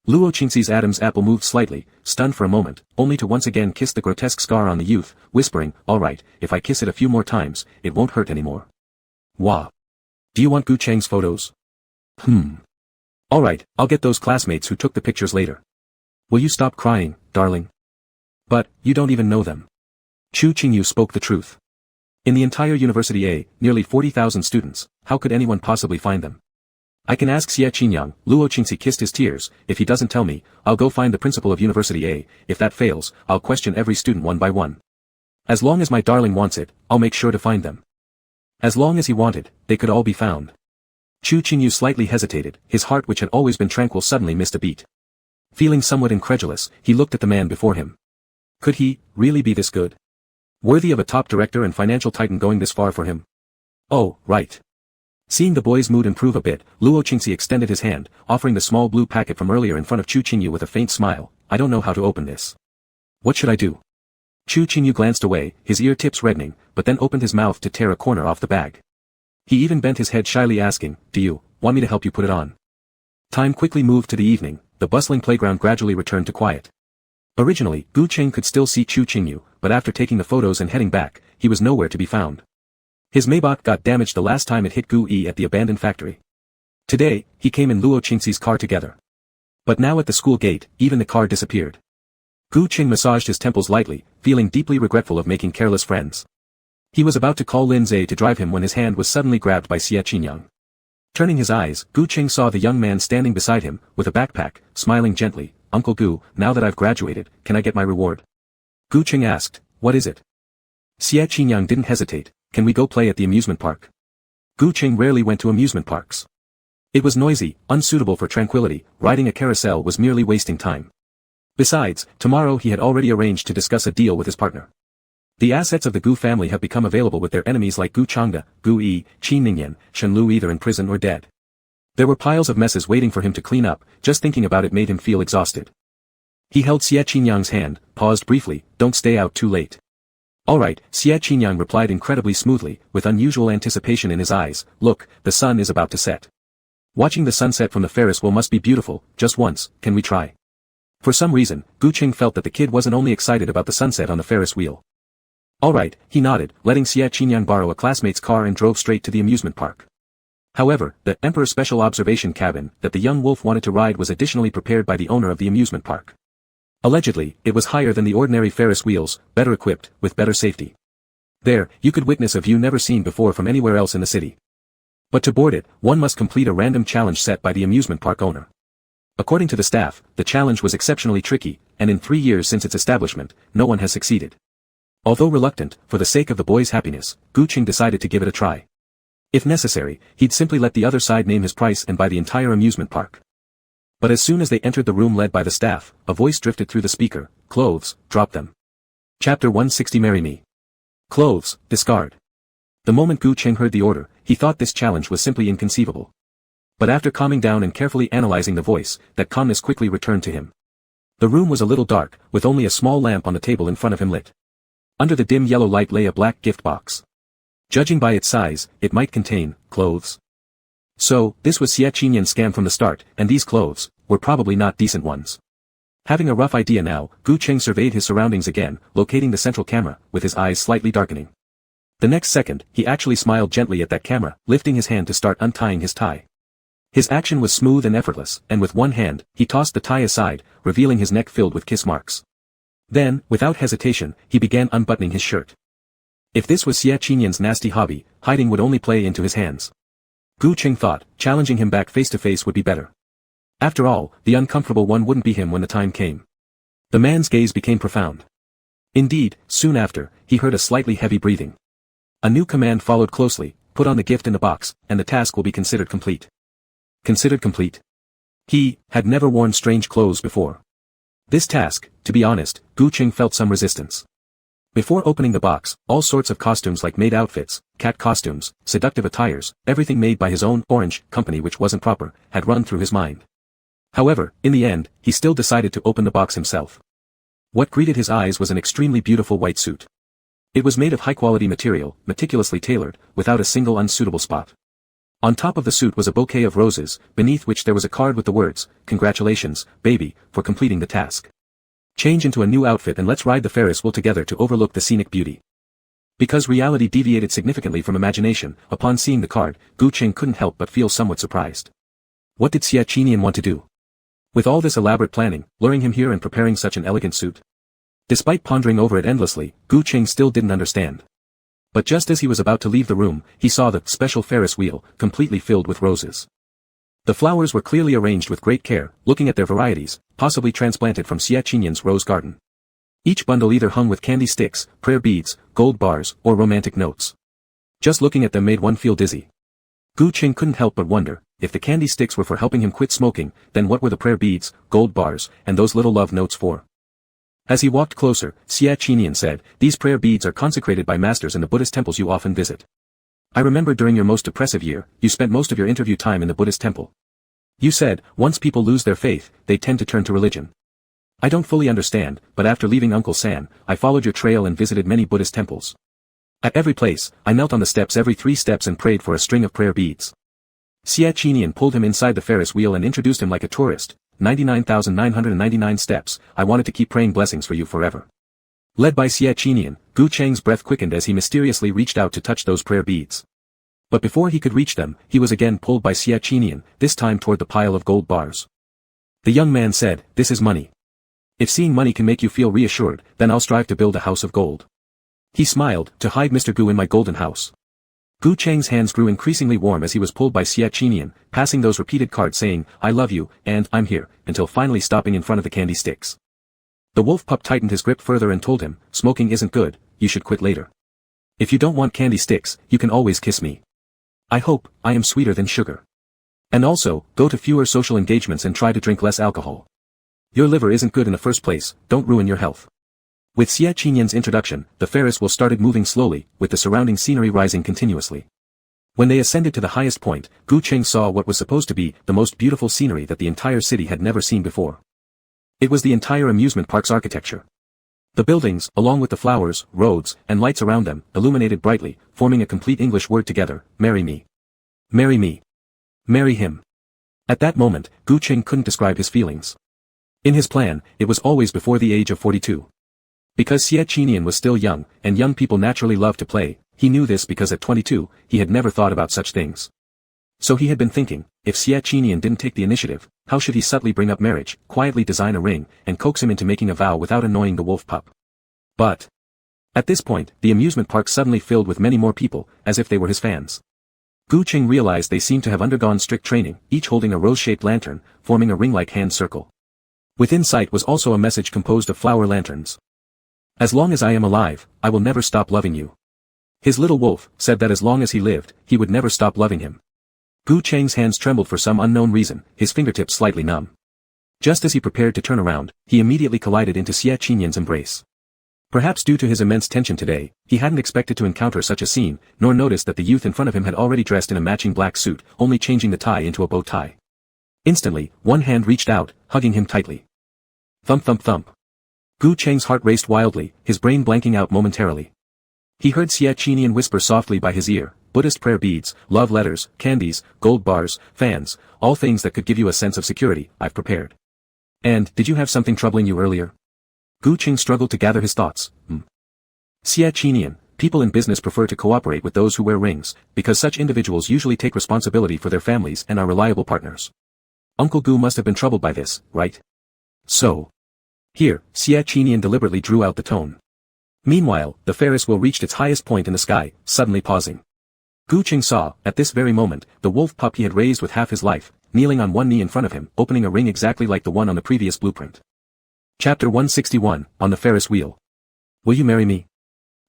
Luo Qingxi's Adam's apple moved slightly, stunned for a moment, only to once again kiss the grotesque scar on the youth, whispering, all right, if I kiss it a few more times, it won't hurt anymore. Wah. Do you want Gu Cheng's photos? All right, I'll get those classmates who took the pictures later. Will you stop crying, darling? But, you don't even know them. Chu Qingyu spoke the truth. In the entire University A, nearly 40,000 students, how could anyone possibly find them? I can ask Xie Qinyang. Luo Qingxi kissed his tears. If he doesn't tell me, I'll go find the principal of University A. If that fails, I'll question every student one by one. As long as my darling wants it, I'll make sure to find them. As long as he wanted, they could all be found. Chu Qingyu slightly hesitated, his heart which had always been tranquil suddenly missed a beat. Feeling somewhat incredulous, he looked at the man before him. Could he, really be this good? Worthy of a top director and financial titan going this far for him? Oh, right. Seeing the boy's mood improve a bit, Luo Qingxi extended his hand, offering the small blue packet from earlier in front of Chu Qingyu with a faint smile. I don't know how to open this. What should I do? Chu Qingyu glanced away, his ear tips reddening, but then opened his mouth to tear a corner off the bag. He even bent his head shyly asking, do you want me to help you put it on? Time quickly moved to the evening, the bustling playground gradually returned to quiet. Originally, Gu Cheng could still see Chu Qingyu, but after taking the photos and heading back, he was nowhere to be found. His Maybach got damaged the last time it hit Gu Yi at the abandoned factory. Today, he came in Luo Qingxi's car together. But now at the school gate, even the car disappeared. Gu Cheng massaged his temples lightly, feeling deeply regretful of making careless friends. He was about to call Lin Zhe to drive him when his hand was suddenly grabbed by Xie Qinyang. Turning his eyes, Gu Cheng saw the young man standing beside him, with a backpack, smiling gently. Uncle Gu, now that I've graduated, can I get my reward? Gu Cheng asked, what is it? Xie Qinyang didn't hesitate. Can we go play at the amusement park? Gu Cheng rarely went to amusement parks. It was noisy, unsuitable for tranquility, riding a carousel was merely wasting time. Besides, tomorrow he had already arranged to discuss a deal with his partner. The assets of the Gu family have become available with their enemies like Gu Changde, Gu Yi, Qin Ningyan, Shen Lu either in prison or dead. There were piles of messes waiting for him to clean up, just thinking about it made him feel exhausted. He held Xie Qinyang's hand, paused briefly, don't stay out too late. Alright, Xie Qinyang replied incredibly smoothly, with unusual anticipation in his eyes, look, the sun is about to set. Watching the sunset from the Ferris wheel must be beautiful, just once, can we try? For some reason, Gu Cheng felt that the kid wasn't only excited about the sunset on the Ferris wheel. Alright, he nodded, letting Xie Qinyang borrow a classmate's car and drove straight to the amusement park. However, the Emperor's special observation cabin that the young wolf wanted to ride was additionally prepared by the owner of the amusement park. Allegedly, it was higher than the ordinary Ferris wheels, better equipped, with better safety. There, you could witness a view never seen before from anywhere else in the city. But to board it, one must complete a random challenge set by the amusement park owner. According to the staff, the challenge was exceptionally tricky, and in 3 years since its establishment, no one has succeeded. Although reluctant, for the sake of the boy's happiness, Gu Cheng decided to give it a try. If necessary, he'd simply let the other side name his price and buy the entire amusement park. But as soon as they entered the room led by the staff, a voice drifted through the speaker, clothes, drop them. Chapter 160 Marry Me. Clothes, discard. The moment Gu Cheng heard the order, he thought this challenge was simply inconceivable. But after calming down and carefully analyzing the voice, that calmness quickly returned to him. The room was a little dark, with only a small lamp on the table in front of him lit. Under the dim yellow light lay a black gift box. Judging by its size, it might contain clothes. So, this was Xie Qinyang's scam from the start, and these clothes were probably not decent ones. Having a rough idea now, Gu Cheng surveyed his surroundings again, locating the central camera, with his eyes slightly darkening. The next second, he actually smiled gently at that camera, lifting his hand to start untying his tie. His action was smooth and effortless, and with one hand, he tossed the tie aside, revealing his neck filled with kiss marks. Then, without hesitation, he began unbuttoning his shirt. If this was Xie Qinyan's nasty hobby, hiding would only play into his hands. Gu Qing thought, challenging him back face to face would be better. After all, the uncomfortable one wouldn't be him when the time came. The man's gaze became profound. Indeed, soon after, he heard a slightly heavy breathing. A new command followed closely: put on the gift in the box, and the task will be considered complete. Considered complete? He had never worn strange clothes before. This task, to be honest, Gu Qing felt some resistance. Before opening the box, all sorts of costumes like maid outfits, cat costumes, seductive attires, everything made by his own orange company which wasn't proper, had run through his mind. However, in the end, he still decided to open the box himself. What greeted his eyes was an extremely beautiful white suit. It was made of high-quality material, meticulously tailored, without a single unsuitable spot. On top of the suit was a bouquet of roses, beneath which there was a card with the words, "Congratulations, baby, for completing the task. Change into a new outfit and let's ride the Ferris wheel together to overlook the scenic beauty." Because reality deviated significantly from imagination, upon seeing the card, Gu Qing couldn't help but feel somewhat surprised. What did Xie Qinyan want to do? With all this elaborate planning, luring him here and preparing such an elegant suit? Despite pondering over it endlessly, Gu Qing still didn't understand. But just as he was about to leave the room, he saw the special Ferris wheel, completely filled with roses. The flowers were clearly arranged with great care, looking at their varieties, possibly transplanted from Xie Qinyan's rose garden. Each bundle either hung with candy sticks, prayer beads, gold bars, or romantic notes. Just looking at them made one feel dizzy. Gu Qing couldn't help but wonder, if the candy sticks were for helping him quit smoking, then what were the prayer beads, gold bars, and those little love notes for? As he walked closer, Xie Qinyan said, "These prayer beads are consecrated by masters in the Buddhist temples you often visit. I remember during your most depressive year, you spent most of your interview time in the Buddhist temple. You said, once people lose their faith, they tend to turn to religion. I don't fully understand, but after leaving Uncle San, I followed your trail and visited many Buddhist temples. At every place, I knelt on the steps every 3 steps and prayed for a string of prayer beads." Xie Qinyan pulled him inside the Ferris wheel and introduced him like a tourist. 99,999 steps, I wanted to keep praying blessings for you forever. Led by Xie Qinyan, Gu Qing's breath quickened as he mysteriously reached out to touch those prayer beads. But before he could reach them, he was again pulled by Xie Qinyan, this time toward the pile of gold bars. The young man said, "This is money. If seeing money can make you feel reassured, then I'll strive to build a house of gold." He smiled, "To hide Mr. Gu in my golden house." Gu Qing's hands grew increasingly warm as he was pulled by Xie Qinyan, passing those repeated cards saying, "I love you," and "I'm here," until finally stopping in front of the candy sticks. The wolf pup tightened his grip further and told him, "Smoking isn't good, you should quit later. If you don't want candy sticks, you can always kiss me. I hope I am sweeter than sugar. And also, go to fewer social engagements and try to drink less alcohol. Your liver isn't good in the first place, don't ruin your health." With Xie Qinyan's introduction, the Ferris wheel started moving slowly, with the surrounding scenery rising continuously. When they ascended to the highest point, Gu Qing saw what was supposed to be the most beautiful scenery that the entire city had never seen before. It was the entire amusement park's architecture. The buildings, along with the flowers, roads, and lights around them, illuminated brightly, forming a complete English word together: marry me. Marry me. Marry him. At that moment, Gu Qing couldn't describe his feelings. In his plan, it was always before the age of 42. Because Xie Qinyan was still young, and young people naturally love to play, he knew this because at 22, he had never thought about such things. So he had been thinking, if Xie Qinyan didn't take the initiative, how should he subtly bring up marriage, quietly design a ring, and coax him into making a vow without annoying the wolf pup? But at this point, the amusement park suddenly filled with many more people, as if they were his fans. Gu Qing realized they seemed to have undergone strict training, each holding a rose-shaped lantern, forming a ring-like hand circle. Within sight was also a message composed of flower lanterns. "As long as I am alive, I will never stop loving you." His little wolf said that as long as he lived, he would never stop loving him. Gu Qing's hands trembled for some unknown reason, his fingertips slightly numb. Just as he prepared to turn around, he immediately collided into Xie Qinyan's embrace. Perhaps due to his immense tension today, he hadn't expected to encounter such a scene, nor noticed that the youth in front of him had already dressed in a matching black suit, only changing the tie into a bow tie. Instantly, one hand reached out, hugging him tightly. Thump thump thump. Gu Qing's heart raced wildly, his brain blanking out momentarily. He heard Xie Qinyan whisper softly by his ear, "Buddhist prayer beads, love letters, candies, gold bars, fans, all things that could give you a sense of security, I've prepared. And, did you have something troubling you earlier?" Gu Qing struggled to gather his thoughts. Xie Qinyan, people in business prefer to cooperate with those who wear rings, because such individuals usually take responsibility for their families and are reliable partners. Uncle Gu must have been troubled by this, right? So. Here, Xia Qinian deliberately drew out the tone. Meanwhile, the Ferris wheel reached its highest point in the sky, suddenly pausing. Gu Qing saw, at this very moment, the wolf pup he had raised with half his life, kneeling on one knee in front of him, opening a ring exactly like the one on the previous blueprint. Chapter 161, On the Ferris Wheel. Will you marry me?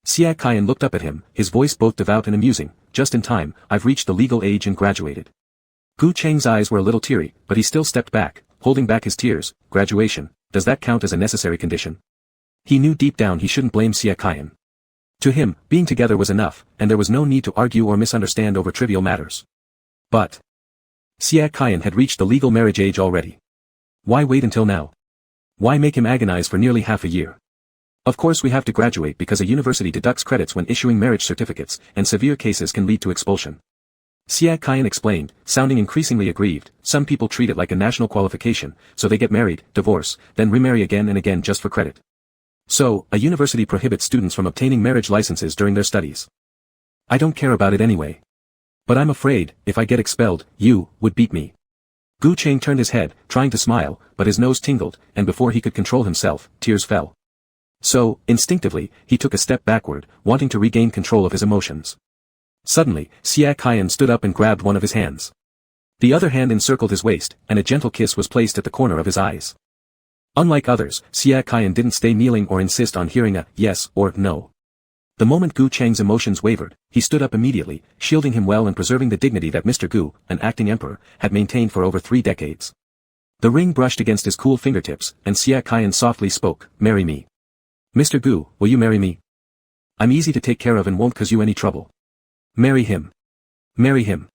Xia Qian looked up at him, his voice both devout and amusing. Just in time, I've reached the legal age and graduated. Gu Cheng's eyes were a little teary, but he still stepped back, holding back his tears. Graduation, does that count as a necessary condition? He knew deep down he shouldn't blame Xia Qian. To him, being together was enough, and there was no need to argue or misunderstand over trivial matters. But Xia Qian had reached the legal marriage age already. Why wait until now? Why make him agonize for nearly half a year? Of course we have to graduate because a university deducts credits when issuing marriage certificates, and severe cases can lead to expulsion. Xia Qian explained, sounding increasingly aggrieved. Some people treat it like a national qualification, so they get married, divorce, then remarry again and again just for credit. So, a university prohibits students from obtaining marriage licenses during their studies. I don't care about it anyway. But I'm afraid, if I get expelled, you would beat me. Gu Cheng turned his head, trying to smile, but his nose tingled, and before he could control himself, tears fell. So, instinctively, he took a step backward, wanting to regain control of his emotions. Suddenly, Xia Qian stood up and grabbed one of his hands. The other hand encircled his waist, and a gentle kiss was placed at the corner of his eyes. Unlike others, Xia Qian didn't stay kneeling or insist on hearing a yes or no. The moment Gu Cheng's emotions wavered, he stood up immediately, shielding him well and preserving the dignity that Mr. Gu, an acting emperor, had maintained for over 3 decades. The ring brushed against his cool fingertips, and Xia Qian softly spoke, "Marry me. Mr. Gu, will you marry me? I'm easy to take care of and won't cause you any trouble. Marry him. Marry him.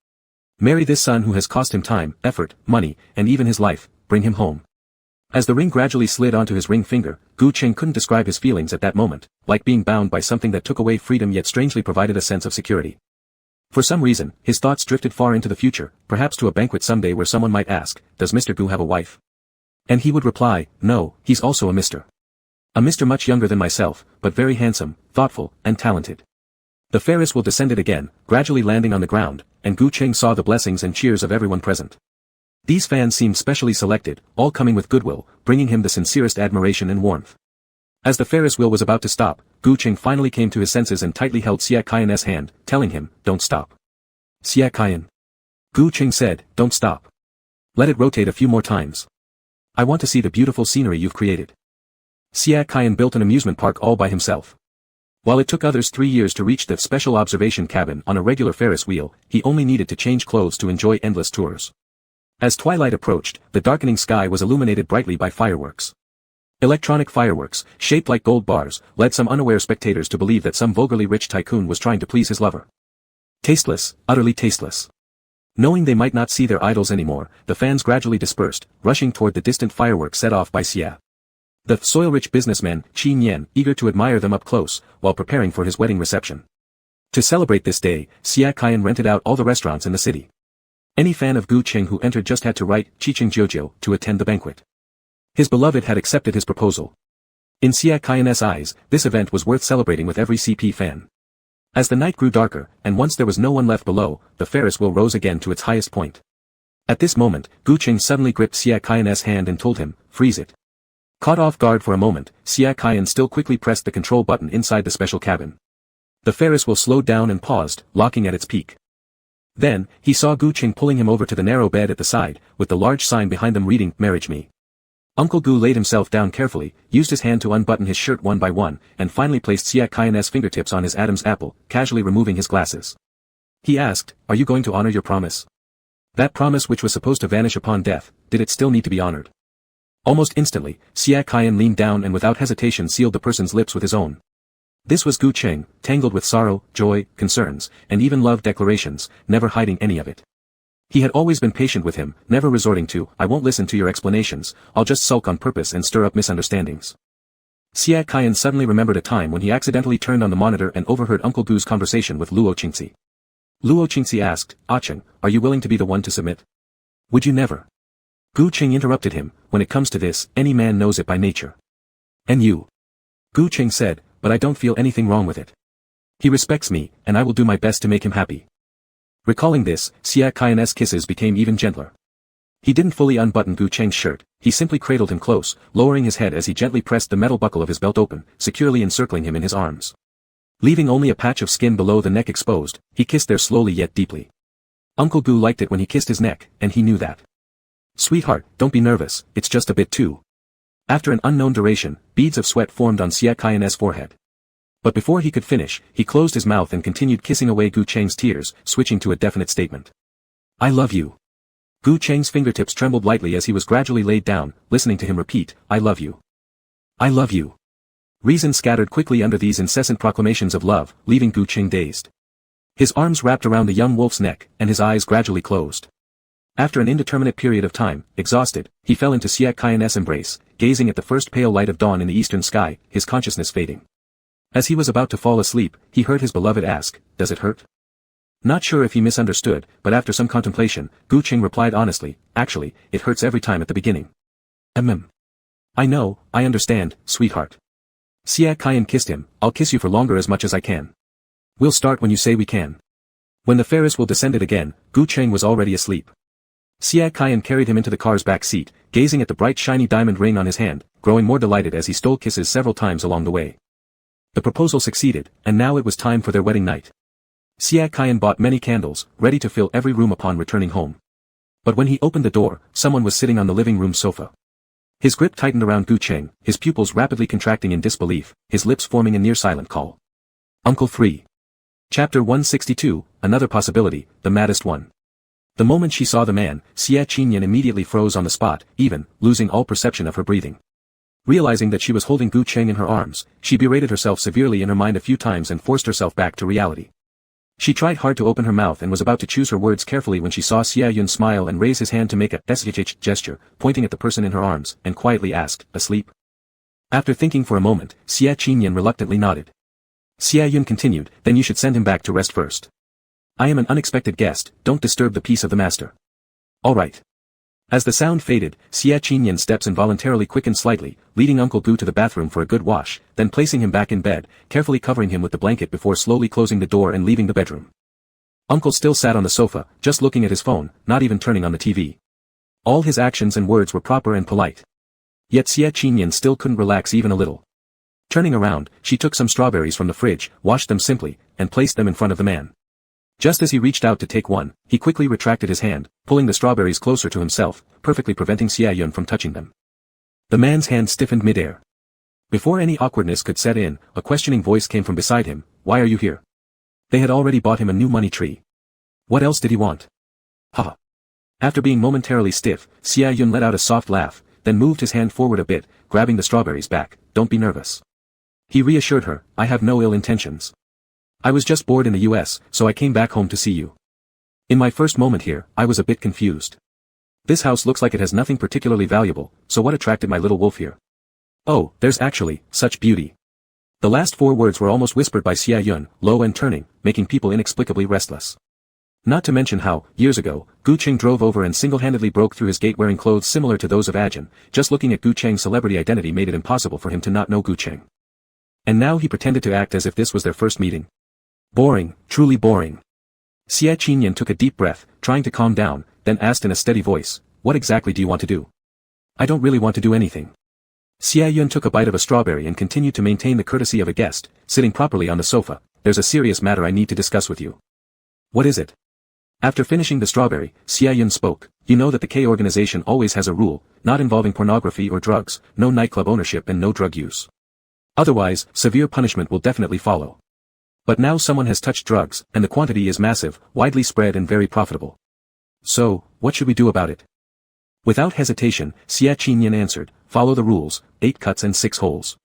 Marry this son who has cost him time, effort, money, and even his life. Bring him home." As the ring gradually slid onto his ring finger, Gu Cheng couldn't describe his feelings at that moment, like being bound by something that took away freedom yet strangely provided a sense of security. For some reason, his thoughts drifted far into the future, perhaps to a banquet someday where someone might ask, "Does Mr. Gu have a wife?" And he would reply, "No, he's also a Mr. A Mr. much younger than myself, but very handsome, thoughtful, and talented." The Ferris wheel descended again, gradually landing on the ground, and Gu Cheng saw the blessings and cheers of everyone present. These fans seemed specially selected, all coming with goodwill, bringing him the sincerest admiration and warmth. As the Ferris wheel was about to stop, Gu Cheng finally came to his senses and tightly held Xia Qian's hand, telling him, "Don't stop." "Xia Qian." Gu Cheng said, "Don't stop. Let it rotate a few more times. I want to see the beautiful scenery you've created." Xia Qian built an amusement park all by himself. While it took others 3 years to reach the special observation cabin on a regular Ferris wheel, he only needed to change clothes to enjoy endless tours. As twilight approached, the darkening sky was illuminated brightly by fireworks. Electronic fireworks, shaped like gold bars, led some unaware spectators to believe that some vulgarly rich tycoon was trying to please his lover. Tasteless, utterly tasteless. Knowing they might not see their idols anymore, the fans gradually dispersed, rushing toward the distant fireworks set off by Xia. The soil-rich businessman, Qin Yan, eager to admire them up close, while preparing for his wedding reception. To celebrate this day, Xia Qian rented out all the restaurants in the city. Any fan of Gu Cheng who entered just had to write Chicheng Jiujiu to attend the banquet. His beloved had accepted his proposal. In Xia Qian's eyes, this event was worth celebrating with every CP fan. As the night grew darker, and once there was no one left below, the Ferris wheel rose again to its highest point. At this moment, Gu Cheng suddenly gripped Xia Qian's hand and told him, "Freeze it." Caught off guard for a moment, Xia Qian still quickly pressed the control button inside the special cabin. The Ferris wheel slowed down and paused, locking at its peak. Then, he saw Gu Cheng pulling him over to the narrow bed at the side, with the large sign behind them reading, "Marriage me." Uncle Gu laid himself down carefully, used his hand to unbutton his shirt one by one, and finally placed Xia Qian's fingertips on his Adam's apple, casually removing his glasses. He asked, "Are you going to honor your promise? That promise which was supposed to vanish upon death, did it still need to be honored?" Almost instantly, Xia Qian leaned down and without hesitation sealed the person's lips with his own. This was Gu Cheng, tangled with sorrow, joy, concerns, and even love declarations, never hiding any of it. He had always been patient with him, never resorting to, "I won't listen to your explanations, I'll just sulk on purpose and stir up misunderstandings." Xia Qian suddenly remembered a time when he accidentally turned on the monitor and overheard Uncle Gu's conversation with Luo Qingzi. Luo Qingzi asked, "Ah Cheng, are you willing to be the one to submit? Would you never?" Gu Cheng interrupted him, "When it comes to this, any man knows it by nature." "And you?" Gu Cheng said, "But I don't feel anything wrong with it." He respects me, and I will do my best to make him happy. Recalling this, Xia Qian's kisses became even gentler. He didn't fully unbutton Gu Cheng's shirt, he simply cradled him close, lowering his head as he gently pressed the metal buckle of his belt open, securely encircling him in his arms. Leaving only a patch of skin below the neck exposed, he kissed there slowly yet deeply. Uncle Gu liked it when he kissed his neck, and he knew that. Sweetheart, don't be nervous, it's just a bit too. After an unknown duration, beads of sweat formed on Xia Qian's forehead. But before he could finish, he closed his mouth and continued kissing away Gu Cheng's tears, switching to a definite statement. I love you. Gu Cheng's fingertips trembled lightly as he was gradually laid down, listening to him repeat, I love you. I love you. Reason scattered quickly under these incessant proclamations of love, leaving Gu Cheng dazed. His arms wrapped around the young wolf's neck, and his eyes gradually closed. After an indeterminate period of time, exhausted, he fell into Xia Qian's embrace, gazing at the first pale light of dawn in the eastern sky, his consciousness fading. As he was about to fall asleep, he heard his beloved ask, does it hurt? Not sure if he misunderstood, but after some contemplation, Gu Cheng replied honestly, actually, it hurts every time at the beginning. I know, I understand, sweetheart. Xia Qian kissed him, I'll kiss you for longer as much as I can. We'll start when you say we can. When the Ferris wheel descended again, Gu Cheng was already asleep. Xia Qian carried him into the car's back seat, gazing at the bright shiny diamond ring on his hand, growing more delighted as he stole kisses several times along the way. The proposal succeeded, and now it was time for their wedding night. Xia Qian bought many candles, ready to fill every room upon returning home. But when he opened the door, someone was sitting on the living room sofa. His grip tightened around Gu Cheng, his pupils rapidly contracting in disbelief, his lips forming a near-silent call. Uncle 3. Chapter 162, Another Possibility, The Maddest One. The moment she saw the man, Xia Qinyan immediately froze on the spot, even, losing all perception of her breathing. Realizing that she was holding Gu Cheng in her arms, she berated herself severely in her mind a few times and forced herself back to reality. She tried hard to open her mouth and was about to choose her words carefully when she saw Xia Yun smile and raise his hand to make a shh gesture, pointing at the person in her arms, and quietly asked, asleep? After thinking for a moment, Xia Qinyan reluctantly nodded. Xia Yun continued, then you should send him back to rest first. I am an unexpected guest, don't disturb the peace of the master. All right. As the sound faded, Xia Qinyan's steps involuntarily quickened slightly, leading Uncle Gu to the bathroom for a good wash, then placing him back in bed, carefully covering him with the blanket before slowly closing the door and leaving the bedroom. Uncle still sat on the sofa, just looking at his phone, not even turning on the TV. All his actions and words were proper and polite. Yet Xia Qinyan still couldn't relax even a little. Turning around, she took some strawberries from the fridge, washed them simply, and placed them in front of the man. Just as he reached out to take one, he quickly retracted his hand, pulling the strawberries closer to himself, perfectly preventing Xia Yun from touching them. The man's hand stiffened midair. Before any awkwardness could set in, a questioning voice came from beside him, why are you here? They had already bought him a new money tree. What else did he want? Ha! After being momentarily stiff, Xia Yun let out a soft laugh, then moved his hand forward a bit, grabbing the strawberries back, don't be nervous. He reassured her, I have no ill intentions. I was just bored in the US, so I came back home to see you. In my first moment here, I was a bit confused. This house looks like it has nothing particularly valuable, so what attracted my little wolf here? Oh, there's actually, such beauty. The last 4 words were almost whispered by Xia Yun, low and turning, making people inexplicably restless. Not to mention how, years ago, Gu Cheng drove over and single-handedly broke through his gate wearing clothes similar to those of Ajin. Just looking at Gu Cheng's celebrity identity made it impossible for him to not know Gu Cheng. And now he pretended to act as if this was their first meeting. Boring, truly boring. Xia Qinyan took a deep breath, trying to calm down, then asked in a steady voice, what exactly do you want to do? I don't really want to do anything. Xia Yun took a bite of a strawberry and continued to maintain the courtesy of a guest, sitting properly on the sofa. There's a serious matter I need to discuss with you. What is it? After finishing the strawberry, Xia Yun spoke, you know that the K organization always has a rule, not involving pornography or drugs, no nightclub ownership and no drug use. Otherwise, severe punishment will definitely follow. But now someone has touched drugs, and the quantity is massive, widely spread and very profitable. So, what should we do about it? Without hesitation, Xia Qinyan answered, follow the rules, 8 cuts and 6 holes.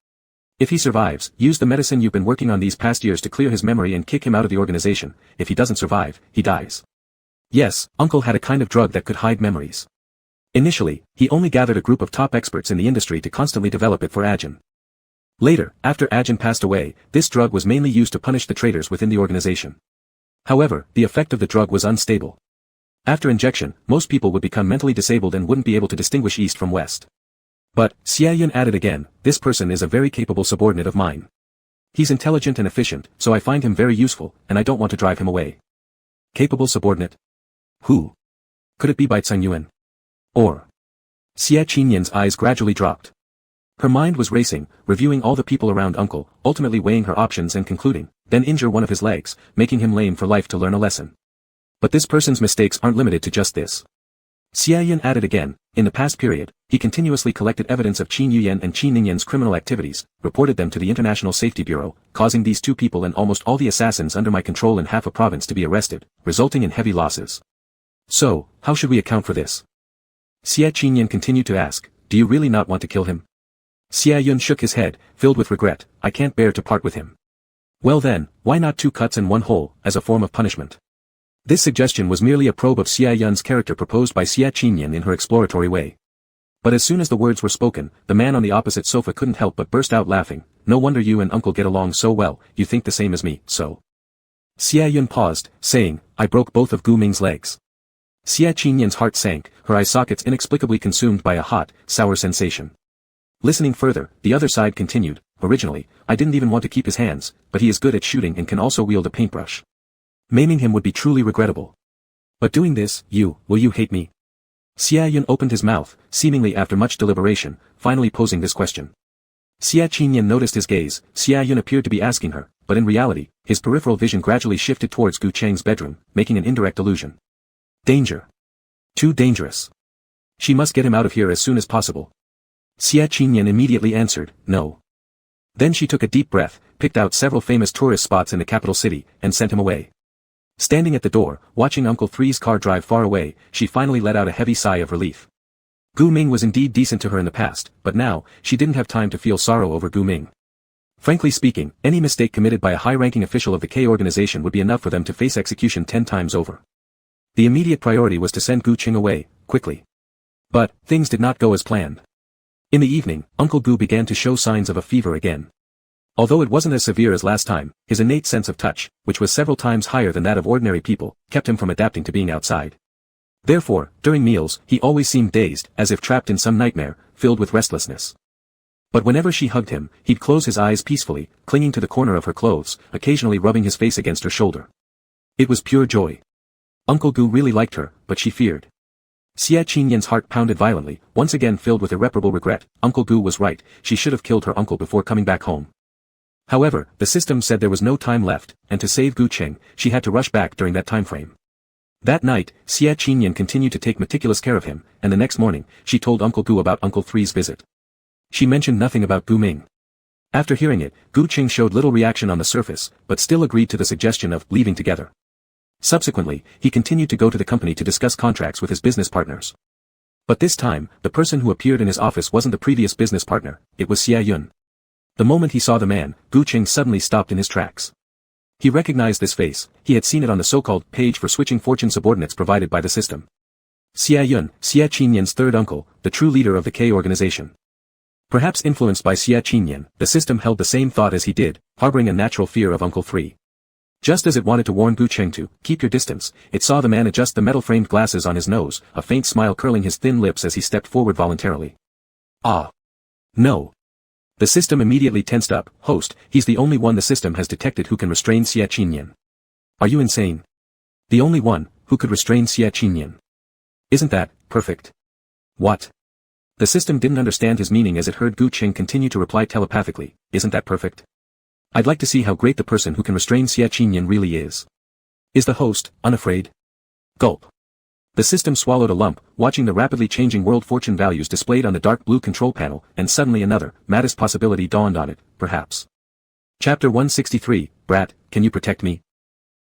If he survives, use the medicine you've been working on these past years to clear his memory and kick him out of the organization. If he doesn't survive, he dies. Yes, Uncle had a kind of drug that could hide memories. Initially, he only gathered a group of top experts in the industry to constantly develop it for Ajin. Later, after Ajin passed away, this drug was mainly used to punish the traitors within the organization. However, the effect of the drug was unstable. After injection, most people would become mentally disabled and wouldn't be able to distinguish east from west. But, Xia Yun added again, this person is a very capable subordinate of mine. He's intelligent and efficient, so I find him very useful, and I don't want to drive him away. Capable subordinate? Who? Could it be Bai Yuan? Or? Xie Qinyan's eyes gradually dropped. Her mind was racing, reviewing all the people around Uncle, ultimately weighing her options and concluding, then injure one of his legs, making him lame for life to learn a lesson. But this person's mistakes aren't limited to just this. Xie Yun added again, in the past period, he continuously collected evidence of Qin Yuyan and Qin Ningyan's criminal activities, reported them to the International Safety Bureau, causing these two people and almost all the assassins under my control in half a province to be arrested, resulting in heavy losses. So, how should we account for this? Xie Qinyan continued to ask, do you really not want to kill him? Xie Yun shook his head, filled with regret, I can't bear to part with him. Well then, why not 2 cuts and 1 hole, as a form of punishment? This suggestion was merely a probe of Xie Yun's character proposed by Xie Qinyan in her exploratory way. But as soon as the words were spoken, the man on the opposite sofa couldn't help but burst out laughing, no wonder you and Uncle get along so well, you think the same as me, so. Xie Yun paused, saying, I broke both of Gu Ming's legs. Xie Qinyan's heart sank, her eye sockets inexplicably consumed by a hot, sour sensation. Listening further, the other side continued, originally, I didn't even want to keep his hands, but he is good at shooting and can also wield a paintbrush. Maiming him would be truly regrettable. But doing this, will you hate me? Xie Yun opened his mouth, seemingly after much deliberation, finally posing this question. Xie Qinyan noticed his gaze, Xie Yun appeared to be asking her, but in reality, his peripheral vision gradually shifted towards Gu Cheng's bedroom, making an indirect allusion. Danger. Too dangerous. She must get him out of here as soon as possible. Xie Qinyan immediately answered, no. Then she took a deep breath, picked out several famous tourist spots in the capital city, and sent him away. Standing at the door, watching Uncle Three's car drive far away, she finally let out a heavy sigh of relief. Gu Ming was indeed decent to her in the past, but now, she didn't have time to feel sorrow over Gu Ming. Frankly speaking, any mistake committed by a high-ranking official of the K organization would be enough for them to face execution 10 times over. The immediate priority was to send Gu Qing away, quickly. But, things did not go as planned. In the evening, Uncle Gu began to show signs of a fever again. Although it wasn't as severe as last time, his innate sense of touch, which was several times higher than that of ordinary people, kept him from adapting to being outside. Therefore, during meals, he always seemed dazed, as if trapped in some nightmare, filled with restlessness. But whenever she hugged him, he'd close his eyes peacefully, clinging to the corner of her clothes, occasionally rubbing his face against her shoulder. It was pure joy. Uncle Gu really liked her, but she feared. Xie Qinyan's heart pounded violently, once again filled with irreparable regret. Uncle Gu was right, she should have killed her uncle before coming back home. However, the system said there was no time left, and to save Gu Cheng, she had to rush back during that time frame. That night, Xie Qinyan continued to take meticulous care of him, and the next morning, she told Uncle Gu about Uncle Three's visit. She mentioned nothing about Gu Ming. After hearing it, Gu Cheng showed little reaction on the surface, but still agreed to the suggestion of leaving together. Subsequently, he continued to go to the company to discuss contracts with his business partners. But this time, the person who appeared in his office wasn't the previous business partner, it was Xie Yun. The moment he saw the man, Gu Cheng suddenly stopped in his tracks. He recognized this face, he had seen it on the so-called page for switching fortune subordinates provided by the system. Xie Yun, Xie Qinyan's third uncle, the true leader of the K organization. Perhaps influenced by Xie Qinyan, the system held the same thought as he did, harboring a natural fear of Uncle Three. Just as it wanted to warn Gu Cheng to keep your distance, it saw the man adjust the metal-framed glasses on his nose, a faint smile curling his thin lips as he stepped forward voluntarily. Ah. No. The system immediately tensed up. Host, he's the only one the system has detected who can restrain Xie Qinyan. Are you insane? The only one who could restrain Xie Qinyan. Isn't that perfect? What? The system didn't understand his meaning as it heard Gu Cheng continue to reply telepathically, isn't that perfect? I'd like to see how great the person who can restrain Xie Qinyan really is. Is the host unafraid? Gulp. The system swallowed a lump, watching the rapidly changing world fortune values displayed on the dark blue control panel, and suddenly another, maddest possibility dawned on it, perhaps. Chapter 163, Brat, can you protect me?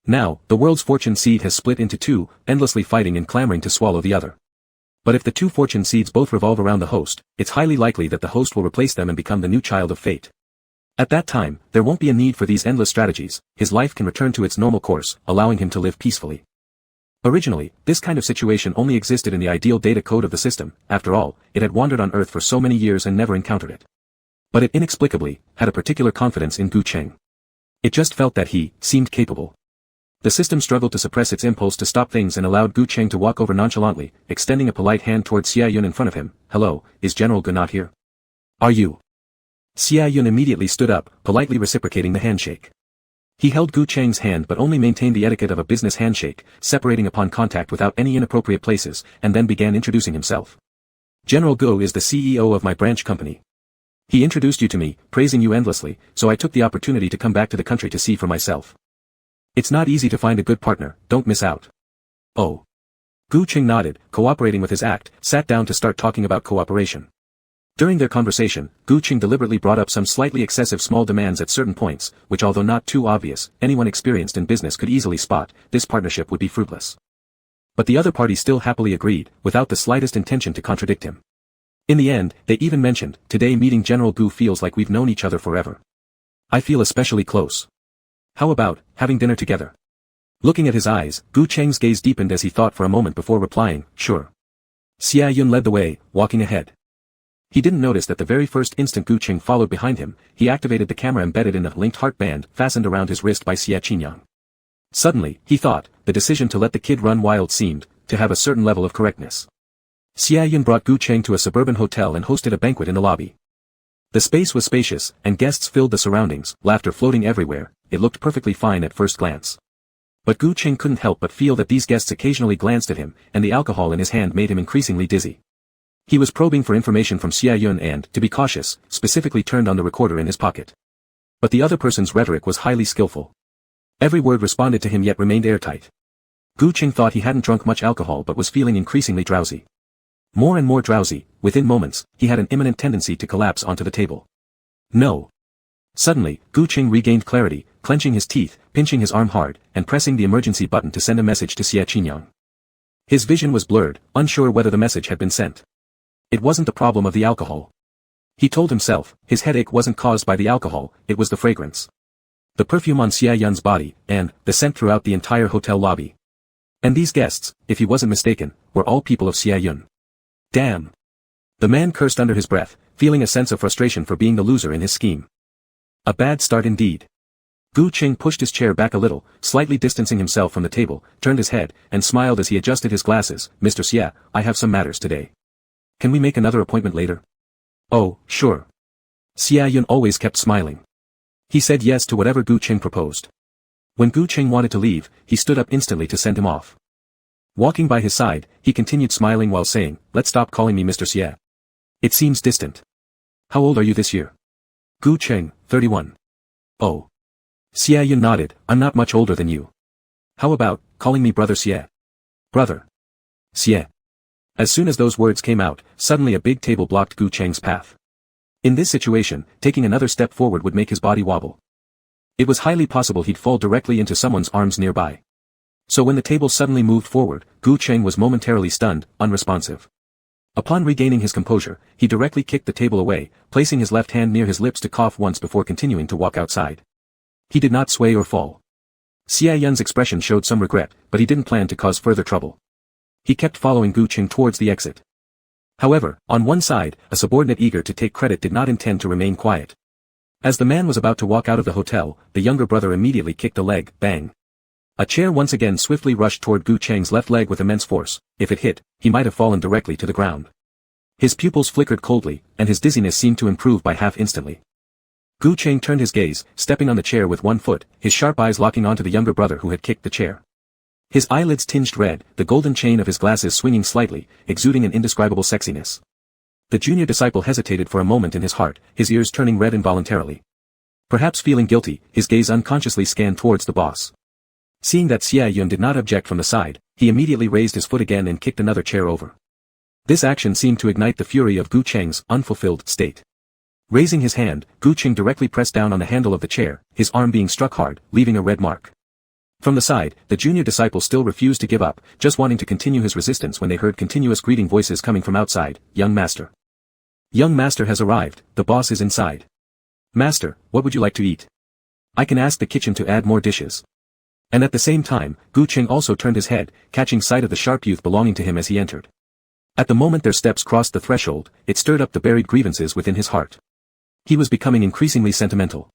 Now, the world's fortune seed has split into two, endlessly fighting and clamoring to swallow the other. But if the two fortune seeds both revolve around the host, it's highly likely that the host will replace them and become the new child of fate. At that time, there won't be a need for these endless strategies, his life can return to its normal course, allowing him to live peacefully. Originally, this kind of situation only existed in the ideal data code of the system, after all, it had wandered on Earth for so many years and never encountered it. But it inexplicably, had a particular confidence in Gu Cheng. It just felt that he seemed capable. The system struggled to suppress its impulse to stop things and allowed Gu Cheng to walk over nonchalantly, extending a polite hand towards Xie Yun in front of him. Hello, is General Gu not here? Are you? Xia Yun immediately stood up, politely reciprocating the handshake. He held Gu Cheng's hand but only maintained the etiquette of a business handshake, separating upon contact without any inappropriate places, and then began introducing himself. General Gu is the CEO of my branch company. He introduced you to me, praising you endlessly, so I took the opportunity to come back to the country to see for myself. It's not easy to find a good partner, don't miss out. Oh. Gu Cheng nodded, cooperating with his act, sat down to start talking about cooperation. During their conversation, Gu Cheng deliberately brought up some slightly excessive small demands at certain points, which although not too obvious, anyone experienced in business could easily spot, this partnership would be fruitless. But the other party still happily agreed, without the slightest intention to contradict him. In the end, they even mentioned, today meeting General Gu feels like we've known each other forever. I feel especially close. How about, having dinner together? Looking at his eyes, Gu Cheng's gaze deepened as he thought for a moment before replying, sure. Xia Yun led the way, walking ahead. He didn't notice that the very first instant Gu Cheng followed behind him, he activated the camera embedded in a linked heart band fastened around his wrist by Xia Qinyang. Suddenly, he thought, the decision to let the kid run wild seemed to have a certain level of correctness. Xia Yun brought Gu Cheng to a suburban hotel and hosted a banquet in the lobby. The space was spacious, and guests filled the surroundings, laughter floating everywhere. It looked perfectly fine at first glance. But Gu Cheng couldn't help but feel that these guests occasionally glanced at him, and the alcohol in his hand made him increasingly dizzy. He was probing for information from Xia Yun and, to be cautious, specifically turned on the recorder in his pocket. But the other person's rhetoric was highly skillful. Every word responded to him yet remained airtight. Gu Cheng thought he hadn't drunk much alcohol but was feeling increasingly drowsy. More and more drowsy, within moments, he had an imminent tendency to collapse onto the table. No. Suddenly, Gu Cheng regained clarity, clenching his teeth, pinching his arm hard, and pressing the emergency button to send a message to Xia Qinyang. His vision was blurred, unsure whether the message had been sent. It wasn't the problem of the alcohol. He told himself, his headache wasn't caused by the alcohol, it was the fragrance. The perfume on Xia Yun's body, and, the scent throughout the entire hotel lobby. And these guests, if he wasn't mistaken, were all people of Xia Yun. Damn. The man cursed under his breath, feeling a sense of frustration for being the loser in his scheme. A bad start indeed. Gu Cheng pushed his chair back a little, slightly distancing himself from the table, turned his head, and smiled as he adjusted his glasses. Mr. Xia, I have some matters today. Can we make another appointment later? Oh, sure. Xia Yun always kept smiling. He said yes to whatever Gu Cheng proposed. When Gu Cheng wanted to leave, he stood up instantly to send him off. Walking by his side, he continued smiling while saying, let's stop calling me Mr. Xia. It seems distant. How old are you this year? Gu Cheng, 31. Oh. Xia Yun nodded, I'm not much older than you. How about, calling me Brother Xia? Brother. Xia. As soon as those words came out, suddenly a big table blocked Gu Cheng's path. In this situation, taking another step forward would make his body wobble. It was highly possible he'd fall directly into someone's arms nearby. So when the table suddenly moved forward, Gu Cheng was momentarily stunned, unresponsive. Upon regaining his composure, he directly kicked the table away, placing his left hand near his lips to cough once before continuing to walk outside. He did not sway or fall. Xia Yun's expression showed some regret, but he didn't plan to cause further trouble. He kept following Gu Cheng towards the exit. However, on one side, a subordinate eager to take credit did not intend to remain quiet. As the man was about to walk out of the hotel, the younger brother immediately kicked a leg, bang. A chair once again swiftly rushed toward Gu Cheng's left leg with immense force. If it hit, he might have fallen directly to the ground. His pupils flickered coldly, and his dizziness seemed to improve by half instantly. Gu Cheng turned his gaze, stepping on the chair with one foot, his sharp eyes locking onto the younger brother who had kicked the chair. His eyelids tinged red, the golden chain of his glasses swinging slightly, exuding an indescribable sexiness. The junior disciple hesitated for a moment in his heart, his ears turning red involuntarily. Perhaps feeling guilty, his gaze unconsciously scanned towards the boss. Seeing that Xia Yun did not object from the side, he immediately raised his foot again and kicked another chair over. This action seemed to ignite the fury of Gu Cheng's unfulfilled state. Raising his hand, Gu Cheng directly pressed down on the handle of the chair, his arm being struck hard, leaving a red mark. From the side, the junior disciple still refused to give up, just wanting to continue his resistance when they heard continuous greeting voices coming from outside. Young master. Young master has arrived, the boss is inside. Master, what would you like to eat? I can ask the kitchen to add more dishes. And at the same time, Gu Cheng also turned his head, catching sight of the sharp youth belonging to him as he entered. At the moment their steps crossed the threshold, it stirred up the buried grievances within his heart. He was becoming increasingly sentimental.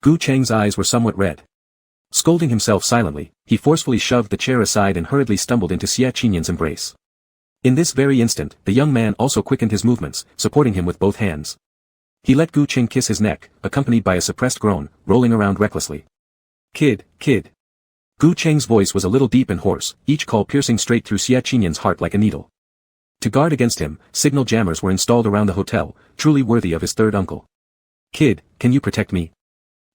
Gu Cheng's eyes were somewhat red. Scolding himself silently, he forcefully shoved the chair aside and hurriedly stumbled into Xia Qinyan's embrace. In this very instant, the young man also quickened his movements, supporting him with both hands. He let Gu Qing kiss his neck, accompanied by a suppressed groan, rolling around recklessly. Kid, kid. Gu Cheng's voice was a little deep and hoarse, each call piercing straight through Xia Qinyan's heart like a needle. To guard against him, signal jammers were installed around the hotel, truly worthy of his third uncle. Kid, can you protect me?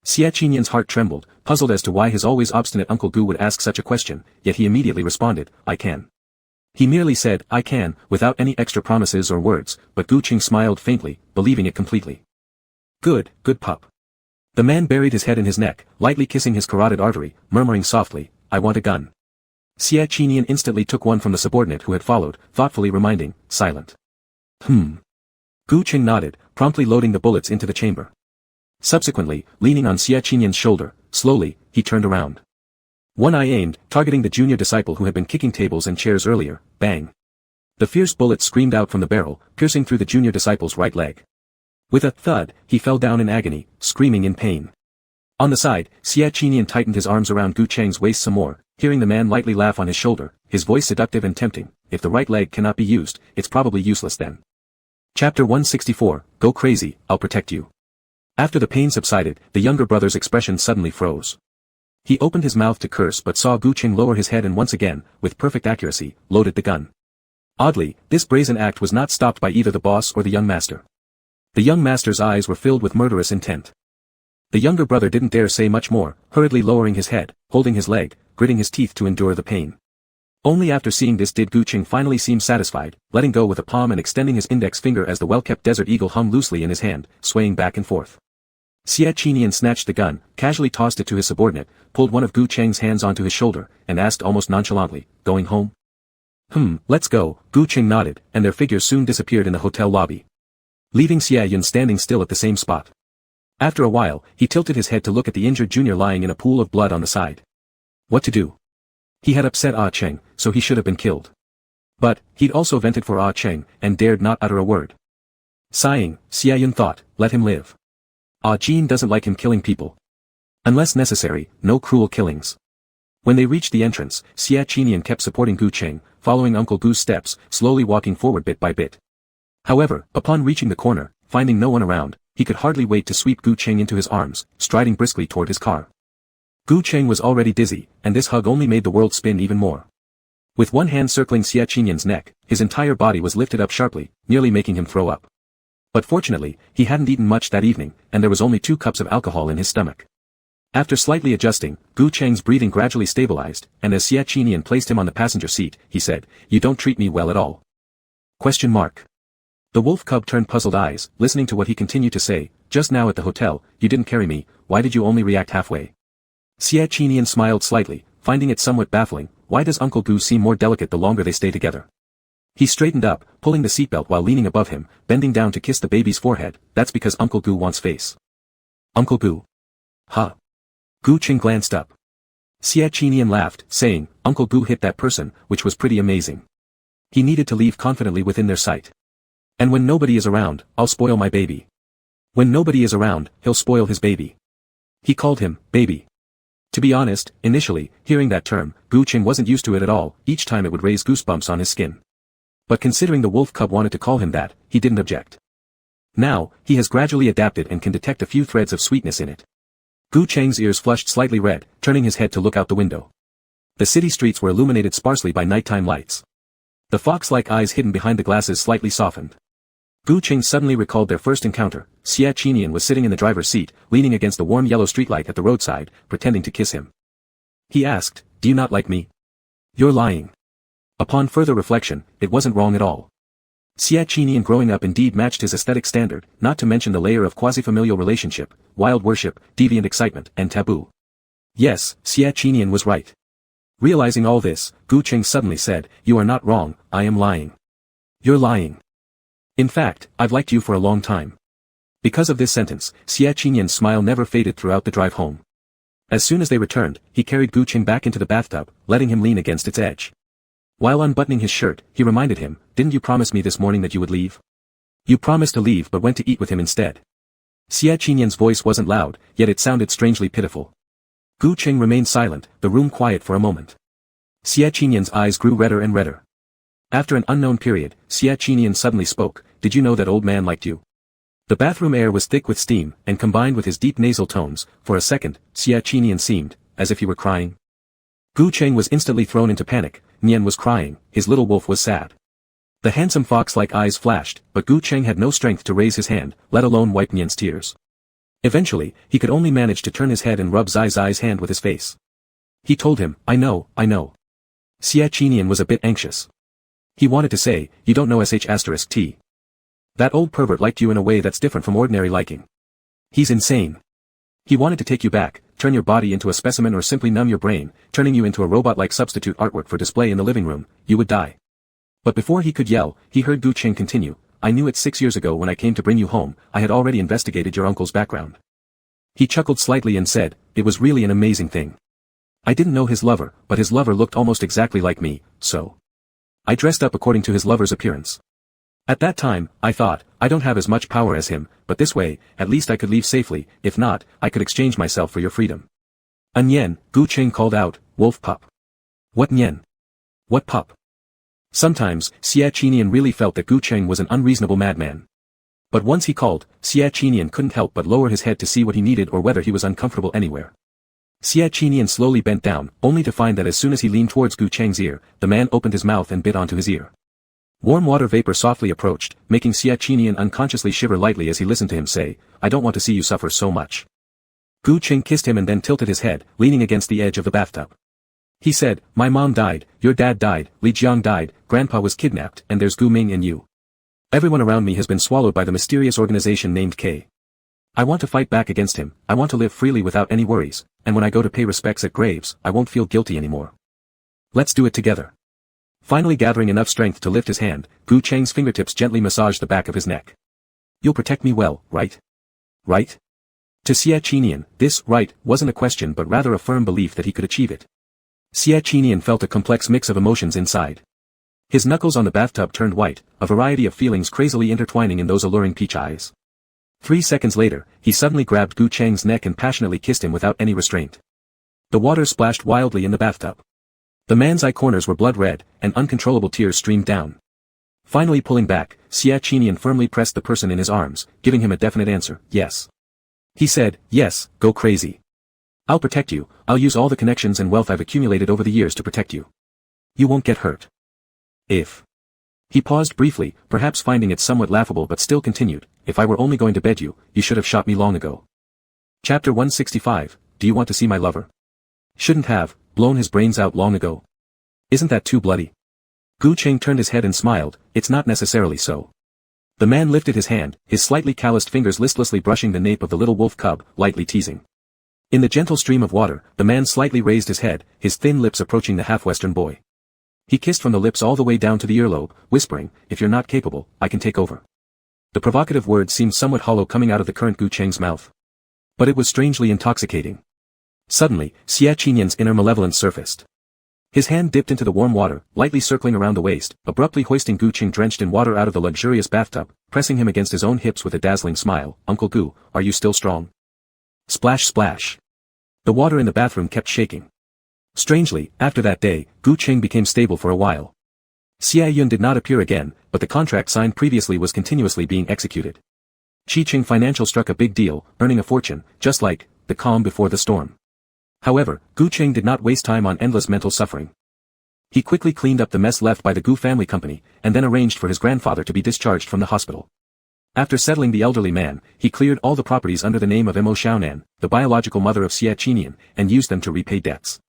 Xia Qinyan's heart trembled, puzzled as to why his always obstinate Uncle Gu would ask such a question, yet he immediately responded, I can. He merely said, I can, without any extra promises or words, but Gu Qing smiled faintly, believing it completely. Good, good pup. The man buried his head in his neck, lightly kissing his carotid artery, murmuring softly, I want a gun. Xia Qinyan instantly took one from the subordinate who had followed, thoughtfully reminding, silent. Gu Qing nodded, promptly loading the bullets into the chamber. Subsequently, leaning on Xia Qinyan's shoulder, slowly, he turned around. One eye aimed, targeting the junior disciple who had been kicking tables and chairs earlier, bang. The fierce bullet screamed out from the barrel, piercing through the junior disciple's right leg. With a thud, he fell down in agony, screaming in pain. On the side, Xia Qinyan tightened his arms around Gu Cheng's waist some more, hearing the man lightly laugh on his shoulder, his voice seductive and tempting, if the right leg cannot be used, it's probably useless then. Chapter 164, Go Crazy, I'll Protect You. After the pain subsided, the younger brother's expression suddenly froze. He opened his mouth to curse but saw Gu Qing lower his head and once again, with perfect accuracy, loaded the gun. Oddly, this brazen act was not stopped by either the boss or the young master. The young master's eyes were filled with murderous intent. The younger brother didn't dare say much more, hurriedly lowering his head, holding his leg, gritting his teeth to endure the pain. Only after seeing this did Gu Qing finally seem satisfied, letting go with a palm and extending his index finger as the well-kept desert eagle hung loosely in his hand, swaying back and forth. Xia Qinyan snatched the gun, casually tossed it to his subordinate, pulled one of Gu Cheng's hands onto his shoulder, and asked almost nonchalantly, going home? Let's go, Gu Qing nodded, and their figures soon disappeared in the hotel lobby. Leaving Xia Yun standing still at the same spot. After a while, he tilted his head to look at the injured junior lying in a pool of blood on the side. What to do? He had upset Ah Cheng, so he should have been killed. But, he'd also vented for Ah Cheng, and dared not utter a word. Sighing, Xia Yun thought, let him live. Ah Jin doesn't like him killing people. Unless necessary, no cruel killings. When they reached the entrance, Xia Qinyan kept supporting Gu Cheng, following Uncle Gu's steps, slowly walking forward bit by bit. However, upon reaching the corner, finding no one around, he could hardly wait to sweep Gu Cheng into his arms, striding briskly toward his car. Gu Cheng was already dizzy, and this hug only made the world spin even more. With one hand circling Xia Qinyan's neck, his entire body was lifted up sharply, nearly making him throw up. But fortunately, he hadn't eaten much that evening, and there was only 2 cups of alcohol in his stomach. After slightly adjusting, Gu Cheng's breathing gradually stabilized, and as Xia Qinyan placed him on the passenger seat, he said, You don't treat me well at all. ? The wolf cub turned puzzled eyes, listening to what he continued to say, Just now at the hotel, you didn't carry me, why did you only react halfway? Xia Qinyan smiled slightly, finding it somewhat baffling, why does Uncle Gu seem more delicate the longer they stay together? He straightened up, pulling the seatbelt while leaning above him, bending down to kiss the baby's forehead, that's because Uncle Gu wants face. Uncle Gu. Huh. Gu Qing glanced up. Xia Qinyan laughed, saying, Uncle Gu hit that person, which was pretty amazing. He needed to leave confidently within their sight. And when nobody is around, I'll spoil my baby. When nobody is around, he'll spoil his baby. He called him, baby. To be honest, initially, hearing that term, Gu Qing wasn't used to it at all, each time it would raise goosebumps on his skin. But considering the wolf cub wanted to call him that, he didn't object. Now, he has gradually adapted and can detect a few threads of sweetness in it. Gu Cheng's ears flushed slightly red, turning his head to look out the window. The city streets were illuminated sparsely by nighttime lights. The fox-like eyes hidden behind the glasses slightly softened. Gu Qing suddenly recalled their first encounter. Xia Qinyan was sitting in the driver's seat, leaning against the warm yellow streetlight at the roadside, pretending to kiss him. He asked, Do you not like me? You're lying. Upon further reflection, it wasn't wrong at all. Xia Qinyan growing up indeed matched his aesthetic standard, not to mention the layer of quasi-familial relationship, wild worship, deviant excitement, and taboo. Yes, Xia Qinyan was right. Realizing all this, Gu Qing suddenly said, You are not wrong, I am lying. You're lying. In fact, I've liked you for a long time. Because of this sentence, Xia Qinyan's smile never faded throughout the drive home. As soon as they returned, he carried Gu Qing back into the bathtub, letting him lean against its edge. While unbuttoning his shirt, he reminded him, Didn't you promise me this morning that you would leave? You promised to leave but went to eat with him instead. Xia Qinyan's voice wasn't loud, yet it sounded strangely pitiful. Gu Qing remained silent, the room quiet for a moment. Xia Qinyan's eyes grew redder and redder. After an unknown period, Xia Qinyan suddenly spoke, Did you know that old man liked you? The bathroom air was thick with steam, and combined with his deep nasal tones, for a second, Xia Qinian seemed, as if he were crying. Gu Cheng was instantly thrown into panic. Nian was crying, his little wolf was sad. The handsome fox-like eyes flashed, but Gu Cheng had no strength to raise his hand, let alone wipe Nian's tears. Eventually, he could only manage to turn his head and rub Zai Zai's hand with his face. He told him, I know. Xia Qinian was a bit anxious. He wanted to say, you don't know sh*t. That old pervert liked you in a way that's different from ordinary liking. He's insane. He wanted to take you back, turn your body into a specimen or simply numb your brain, turning you into a robot-like substitute artwork for display in the living room, you would die. But before he could yell, he heard Gu Cheng continue, I knew it 6 years ago when I came to bring you home, I had already investigated your uncle's background. He chuckled slightly and said, it was really an amazing thing. I didn't know his lover, but his lover looked almost exactly like me, so I dressed up according to his lover's appearance. At that time, I thought, I don't have as much power as him, but this way, at least I could leave safely, if not, I could exchange myself for your freedom. A Nian, Gu Cheng called out, wolf pup. What Nian? What pup? Sometimes, Xia Qinian really felt that Gu Cheng was an unreasonable madman. But once he called, Xia Qinian couldn't help but lower his head to see what he needed or whether he was uncomfortable anywhere. Xia Qinian slowly bent down, only to find that as soon as he leaned towards Gu Cheng's ear, the man opened his mouth and bit onto his ear. Warm water vapor softly approached, making Xia Qinian unconsciously shiver lightly as he listened to him say, I don't want to see you suffer so much. Gu Cheng kissed him and then tilted his head, leaning against the edge of the bathtub. He said, my mom died, your dad died, Li Jiang died, grandpa was kidnapped, and there's Gu Ming and you. Everyone around me has been swallowed by the mysterious organization named K. I want to fight back against him, I want to live freely without any worries, and when I go to pay respects at graves, I won't feel guilty anymore. Let's do it together. Finally gathering enough strength to lift his hand, Gu Cheng's fingertips gently massaged the back of his neck. You'll protect me well, right? Right? To Xia Qinian, this right wasn't a question but rather a firm belief that he could achieve it. Xia Qinian felt a complex mix of emotions inside. His knuckles on the bathtub turned white, a variety of feelings crazily intertwining in those alluring peach eyes. 3 seconds later, he suddenly grabbed Gu Cheng's neck and passionately kissed him without any restraint. The water splashed wildly in the bathtub. The man's eye corners were blood red, and uncontrollable tears streamed down. Finally pulling back, Xia Qinian firmly pressed the person in his arms, giving him a definite answer, yes. He said, yes, go crazy. I'll protect you, I'll use all the connections and wealth I've accumulated over the years to protect you. You won't get hurt. If. He paused briefly, perhaps finding it somewhat laughable but still continued, if I were only going to bed you, you should have shot me long ago. Chapter 165, Do you want to see my lover? Shouldn't have, blown his brains out long ago. Isn't that too bloody? Gu Cheng turned his head and smiled, it's not necessarily so. The man lifted his hand, his slightly calloused fingers listlessly brushing the nape of the little wolf cub, lightly teasing. In the gentle stream of water, the man slightly raised his head, his thin lips approaching the half-western boy. He kissed from the lips all the way down to the earlobe, whispering, if you're not capable, I can take over. The provocative words seemed somewhat hollow coming out of the current Gu Cheng's mouth. But it was strangely intoxicating. Suddenly, Xia Qinian's inner malevolence surfaced. His hand dipped into the warm water, lightly circling around the waist, abruptly hoisting Gu Cheng drenched in water out of the luxurious bathtub, pressing him against his own hips with a dazzling smile, Uncle Gu, are you still strong? Splash splash. The water in the bathroom kept shaking. Strangely, after that day, Gu Cheng became stable for a while. Xia Yun did not appear again, but the contract signed previously was continuously being executed. Chi-Ching Financial struck a big deal, earning a fortune, just like the calm before the storm. However, Gu Cheng did not waste time on endless mental suffering. He quickly cleaned up the mess left by the Gu family company, and then arranged for his grandfather to be discharged from the hospital. After settling the elderly man, he cleared all the properties under the name of Mo Xiaonan, the biological mother of Xia Qinian, and used them to repay debts.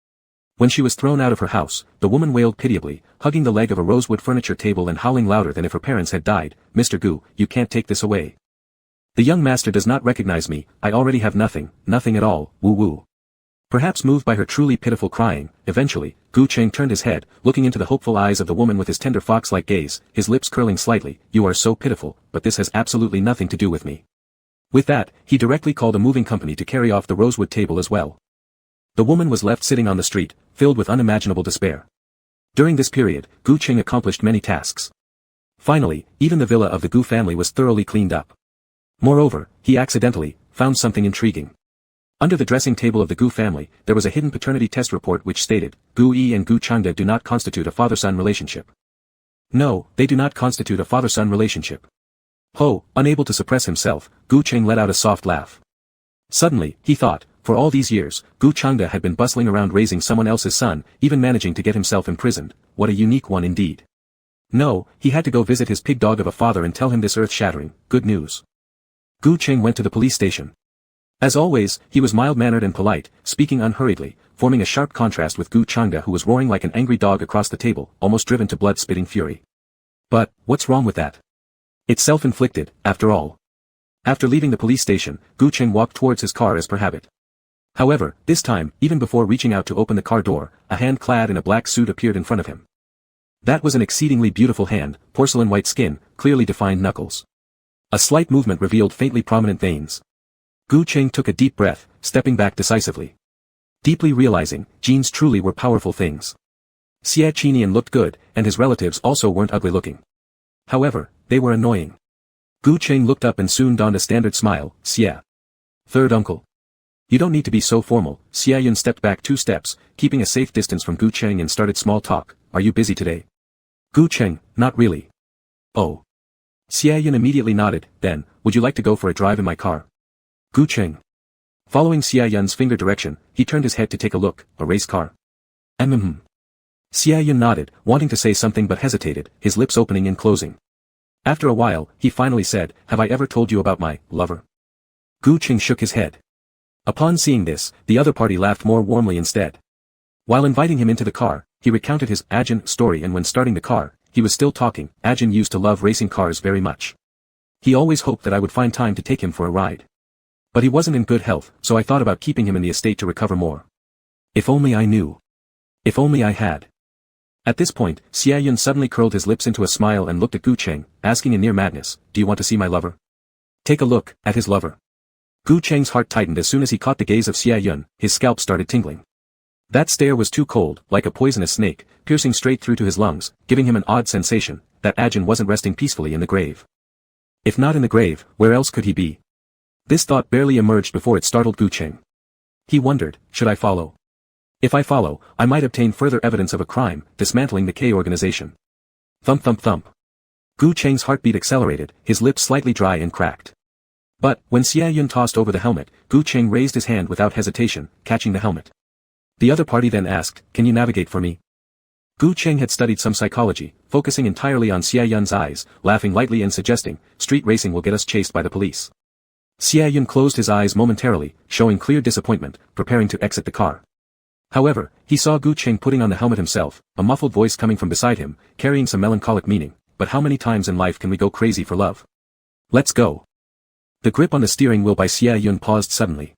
When she was thrown out of her house, the woman wailed pitiably, hugging the leg of a rosewood furniture table and howling louder than if her parents had died, Mr. Gu, you can't take this away. The young master does not recognize me, I already have nothing, nothing at all, woo-woo. Perhaps moved by her truly pitiful crying, eventually, Gu Cheng turned his head, looking into the hopeful eyes of the woman with his tender fox-like gaze, his lips curling slightly, you are so pitiful, but this has absolutely nothing to do with me. With that, he directly called a moving company to carry off the rosewood table as well. The woman was left sitting on the street, filled with unimaginable despair. During this period, Gu Cheng accomplished many tasks. Finally, even the villa of the Gu family was thoroughly cleaned up. Moreover, he accidentally found something intriguing. Under the dressing table of the Gu family, there was a hidden paternity test report which stated, Gu Yi and Gu Changde do not constitute a father-son relationship. No, they do not constitute a father-son relationship. Ho, unable to suppress himself, Gu Cheng let out a soft laugh. Suddenly, he thought, for all these years, Gu Chengda had been bustling around raising someone else's son, even managing to get himself imprisoned. What a unique one indeed. No, he had to go visit his pig dog of a father and tell him this earth-shattering, good news. Gu Cheng went to the police station. As always, he was mild-mannered and polite, speaking unhurriedly, forming a sharp contrast with Gu Chengda who was roaring like an angry dog across the table, almost driven to blood-spitting fury. But, what's wrong with that? It's self-inflicted, after all. After leaving the police station, Gu Cheng walked towards his car as per habit. However, this time, even before reaching out to open the car door, a hand clad in a black suit appeared in front of him. That was an exceedingly beautiful hand, porcelain white skin, clearly defined knuckles. A slight movement revealed faintly prominent veins. Gu Cheng took a deep breath, stepping back decisively. Deeply realizing, genes truly were powerful things. Xie Qinian looked good, and his relatives also weren't ugly looking. However, they were annoying. Gu Cheng looked up and soon donned a standard smile. Xie. Third uncle. You don't need to be so formal. Xie Yun stepped back 2 steps, keeping a safe distance from Gu Cheng and started small talk. Are you busy today? Gu Cheng, not really. Oh. Xie Yun immediately nodded. Then, would you like to go for a drive in my car? Gu Cheng. Following Xie Yun's finger direction, he turned his head to take a look. A race car. Xie Yun nodded, wanting to say something but hesitated, his lips opening and closing. After a while, he finally said, have I ever told you about my lover? Gu Cheng shook his head. Upon seeing this, the other party laughed more warmly instead. While inviting him into the car, he recounted his Ajin story, and when starting the car, he was still talking. Ajin used to love racing cars very much. He always hoped that I would find time to take him for a ride. But he wasn't in good health, so I thought about keeping him in the estate to recover more. If only I knew. If only I had. At this point, Xie Yun suddenly curled his lips into a smile and looked at Gu Cheng, asking in near madness, do you want to see my lover? Take a look at his lover. Gu Cheng's heart tightened as soon as he caught the gaze of Xie Yun, his scalp started tingling. That stare was too cold, like a poisonous snake, piercing straight through to his lungs, giving him an odd sensation, that Ajin wasn't resting peacefully in the grave. If not in the grave, where else could he be? This thought barely emerged before it startled Gu Cheng. He wondered, should I follow? If I follow, I might obtain further evidence of a crime, dismantling the K organization. Thump thump thump. Gu Cheng's heartbeat accelerated, his lips slightly dry and cracked. But, when Xie Yun tossed over the helmet, Gu Cheng raised his hand without hesitation, catching the helmet. The other party then asked, can you navigate for me? Gu Cheng had studied some psychology, focusing entirely on Xie Yun's eyes, laughing lightly and suggesting, street racing will get us chased by the police. Xie Yun closed his eyes momentarily, showing clear disappointment, preparing to exit the car. However, he saw Gu Cheng putting on the helmet himself, a muffled voice coming from beside him, carrying some melancholic meaning, but how many times in life can we go crazy for love? Let's go. The grip on the steering wheel by Xie Yun paused suddenly.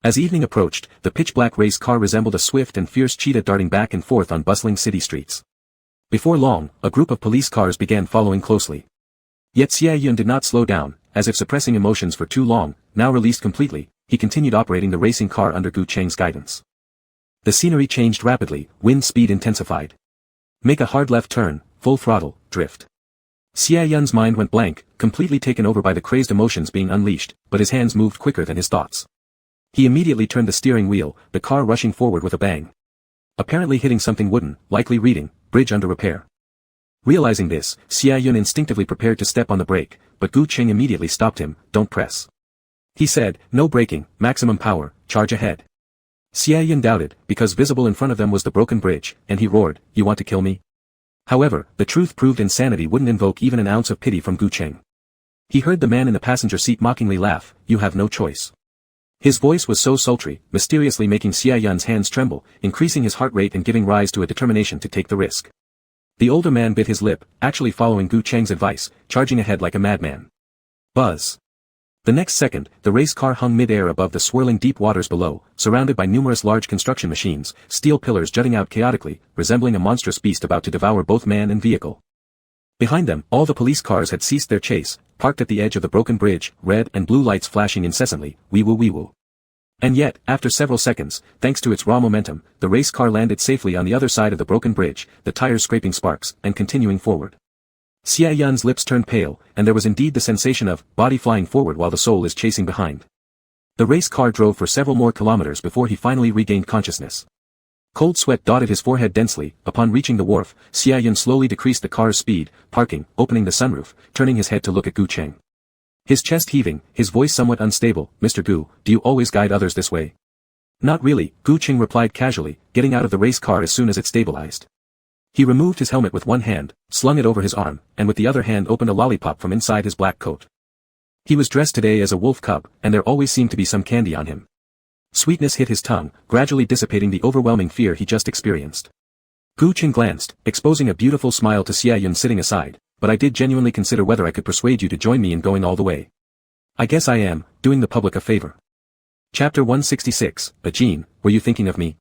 As evening approached, the pitch-black race car resembled a swift and fierce cheetah darting back and forth on bustling city streets. Before long, a group of police cars began following closely. Yet Xie Yun did not slow down, as if suppressing emotions for too long, now released completely, he continued operating the racing car under Gu Cheng's guidance. The scenery changed rapidly, wind speed intensified. Make a hard left turn, full throttle, drift. Xie Yun's mind went blank, completely taken over by the crazed emotions being unleashed, but his hands moved quicker than his thoughts. He immediately turned the steering wheel, the car rushing forward with a bang. Apparently hitting something wooden, likely reading, bridge under repair. Realizing this, Xie Yun instinctively prepared to step on the brake, but Gu Cheng immediately stopped him, don't press. He said, no braking, maximum power, charge ahead. Xie Yun doubted, because visible in front of them was the broken bridge, and he roared, you want to kill me? However, the truth proved insanity wouldn't invoke even an ounce of pity from Gu Cheng. He heard the man in the passenger seat mockingly laugh, you have no choice. His voice was so sultry, mysteriously making Xie Yun's hands tremble, increasing his heart rate and giving rise to a determination to take the risk. The older man bit his lip, actually following Gu Cheng's advice, charging ahead like a madman. Buzz. The next second, the race car hung mid-air above the swirling deep waters below, surrounded by numerous large construction machines, steel pillars jutting out chaotically, resembling a monstrous beast about to devour both man and vehicle. Behind them, all the police cars had ceased their chase, parked at the edge of the broken bridge, red and blue lights flashing incessantly, wee-woo wee-woo. And yet, after several seconds, thanks to its raw momentum, the race car landed safely on the other side of the broken bridge, the tires scraping sparks, and continuing forward. Xie Yun's lips turned pale, and there was indeed the sensation of body flying forward while the soul is chasing behind. The race car drove for several more kilometers before he finally regained consciousness. Cold sweat dotted his forehead densely. Upon reaching the wharf, Xie Yun slowly decreased the car's speed, parking, opening the sunroof, turning his head to look at Gu Cheng. His chest heaving, his voice somewhat unstable. Mr. Gu, do you always guide others this way? Not really, Gu Qing replied casually, getting out of the race car as soon as it stabilized. He removed his helmet with one hand, slung it over his arm, and with the other hand opened a lollipop from inside his black coat. He was dressed today as a wolf cub, and there always seemed to be some candy on him. Sweetness hit his tongue, gradually dissipating the overwhelming fear he just experienced. Gu Qing glanced, exposing a beautiful smile to Xia Yun sitting aside, but I did genuinely consider whether I could persuade you to join me in going all the way. I guess I am, doing the public a favor. Chapter 166, Ajin, were you thinking of me?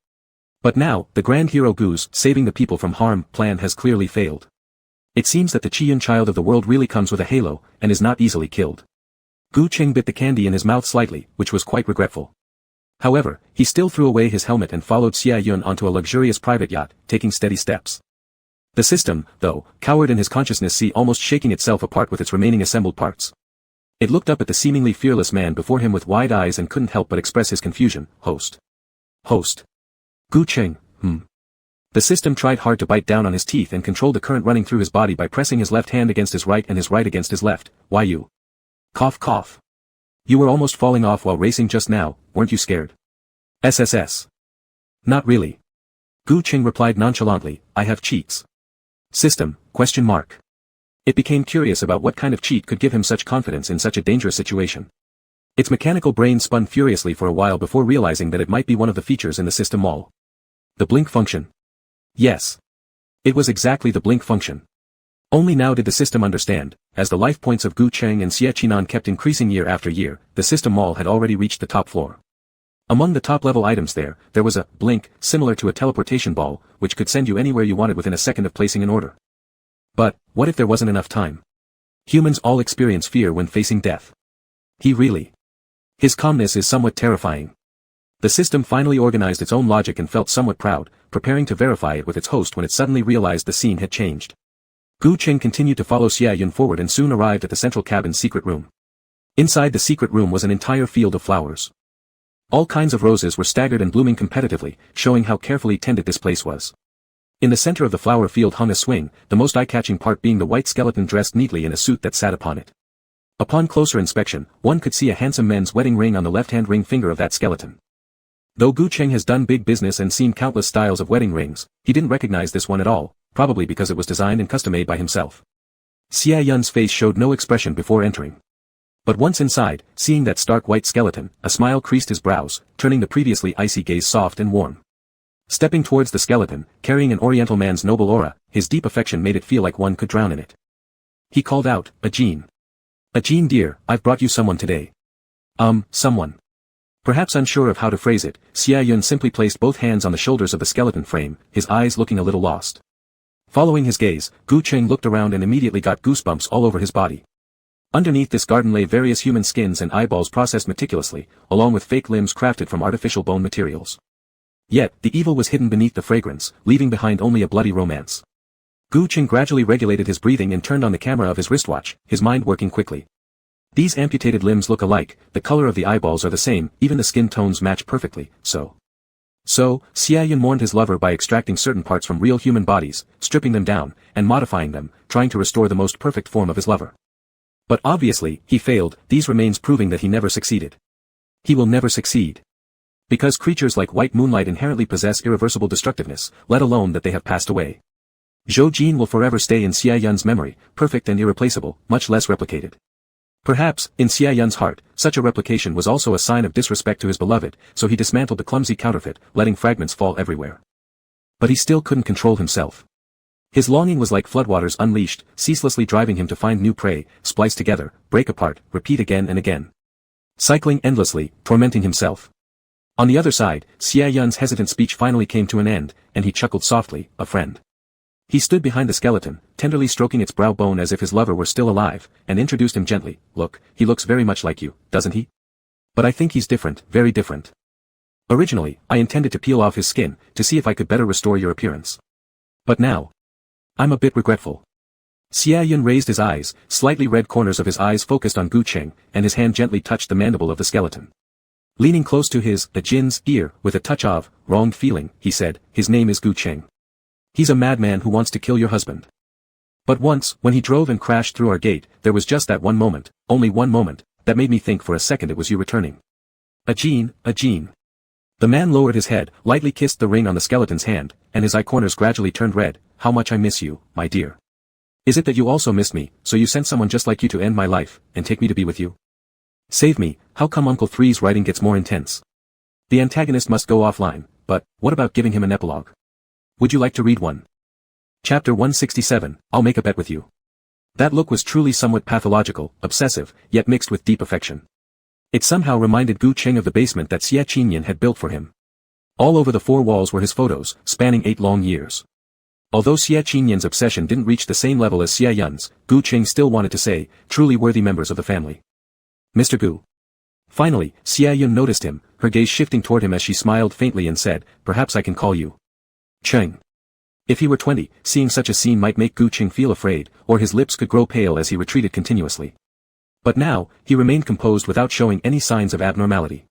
But now, the grand hero Gu's saving the people from harm plan has clearly failed. It seems that the Qiyun child of the world really comes with a halo, and is not easily killed. Gu Qing bit the candy in his mouth slightly, which was quite regretful. However, he still threw away his helmet and followed Xia Yun onto a luxurious private yacht, taking steady steps. The system, though, cowered in his consciousness, almost shaking itself apart with its remaining assembled parts. It looked up at the seemingly fearless man before him with wide eyes and couldn't help but express his confusion. Host. Gu Qing, The system tried hard to bite down on his teeth and control the current running through his body by pressing his left hand against his right and his right against his left. Why you? Cough cough. You were almost falling off while racing just now, weren't you scared? SSS. Not really. Gu Qing replied nonchalantly, I have cheats. System, ? It became curious about what kind of cheat could give him such confidence in such a dangerous situation. Its mechanical brain spun furiously for a while before realizing that it might be one of the features in the system mall. The blink function. Yes. It was exactly the blink function. Only now did the system understand, as the life points of Gu Qing and Xie Qinan kept increasing year after year, the system mall had already reached the top floor. Among the top-level items there was a blink, similar to a teleportation ball, which could send you anywhere you wanted within a second of placing an order. But, what if there wasn't enough time? Humans all experience fear when facing death. His calmness is somewhat terrifying. The system finally organized its own logic and felt somewhat proud, preparing to verify it with its host when it suddenly realized the scene had changed. Gu Qing continued to follow Xia Yun forward and soon arrived at the central cabin's secret room. Inside the secret room was an entire field of flowers. All kinds of roses were staggered and blooming competitively, showing how carefully tended this place was. In the center of the flower field hung a swing, the most eye-catching part being the white skeleton dressed neatly in a suit that sat upon it. Upon closer inspection, one could see a handsome men's wedding ring on the left-hand ring finger of that skeleton. Though Gu Qing has done big business and seen countless styles of wedding rings, he didn't recognize this one at all, probably because it was designed and custom-made by himself. Xia Yun's face showed no expression before entering. But once inside, seeing that stark white skeleton, a smile creased his brows, turning the previously icy gaze soft and warm. Stepping towards the skeleton, carrying an oriental man's noble aura, his deep affection made it feel like one could drown in it. He called out, Ajin. Ajin dear, I've brought you someone today. Someone. Perhaps unsure of how to phrase it, Xia Yun simply placed both hands on the shoulders of the skeleton frame, his eyes looking a little lost. Following his gaze, Gu Qing looked around and immediately got goosebumps all over his body. Underneath this garden lay various human skins and eyeballs processed meticulously, along with fake limbs crafted from artificial bone materials. Yet, the evil was hidden beneath the fragrance, leaving behind only a bloody romance. Gu Qing gradually regulated his breathing and turned on the camera of his wristwatch, his mind working quickly. These amputated limbs look alike, the color of the eyeballs are the same, even the skin tones match perfectly, So, Xia Yun mourned his lover by extracting certain parts from real human bodies, stripping them down, and modifying them, trying to restore the most perfect form of his lover. But obviously, he failed, these remains proving that he never succeeded. He will never succeed. Because creatures like White Moonlight inherently possess irreversible destructiveness, let alone that they have passed away. Zhou Jin will forever stay in Xia Yun's memory, perfect and irreplaceable, much less replicated. Perhaps, in Xia Yun's heart, such a replication was also a sign of disrespect to his beloved, so he dismantled the clumsy counterfeit, letting fragments fall everywhere. But he still couldn't control himself. His longing was like floodwaters unleashed, ceaselessly driving him to find new prey, splice together, break apart, repeat again and again. Cycling endlessly, tormenting himself. On the other side, Xia Yun's hesitant speech finally came to an end, and he chuckled softly, a friend. He stood behind the skeleton, tenderly stroking its brow bone as if his lover were still alive, and introduced him gently. Look, he looks very much like you, doesn't he? But I think he's different, very different. Originally, I intended to peel off his skin, to see if I could better restore your appearance. But now, I'm a bit regretful. Xia Yun raised his eyes, slightly red corners of his eyes focused on Gu Qing, and his hand gently touched the mandible of the skeleton. Leaning close to the Jin's ear, with a touch of wronged feeling, he said, his name is Gu Qing. He's a madman who wants to kill your husband. But once, when he drove and crashed through our gate, there was just that one moment, only one moment, that made me think for a second it was you returning. A Jean. The man lowered his head, lightly kissed the ring on the skeleton's hand, and his eye corners gradually turned red. How much I miss you, my dear. Is it that you also missed me, so you sent someone just like you to end my life, and take me to be with you? Save me, how come Uncle 3's writing gets more intense? The antagonist must go offline, but, what about giving him an epilogue? Would you like to read one? Chapter 167, I'll make a bet with you. That look was truly somewhat pathological, obsessive, yet mixed with deep affection. It somehow reminded Gu Cheng of the basement that Xie Qinyan had built for him. All over the four walls were his photos, spanning 8 long years. Although Xie Qinyan's obsession didn't reach the same level as Xie Yun's, Gu Cheng still wanted to say, truly worthy members of the family. Mr. Gu. Finally, Xie Yun noticed him, her gaze shifting toward him as she smiled faintly and said, perhaps I can call you Cheng. If he were 20, seeing such a scene might make Gu Cheng feel afraid, or his lips could grow pale as he retreated continuously. But now, he remained composed without showing any signs of abnormality.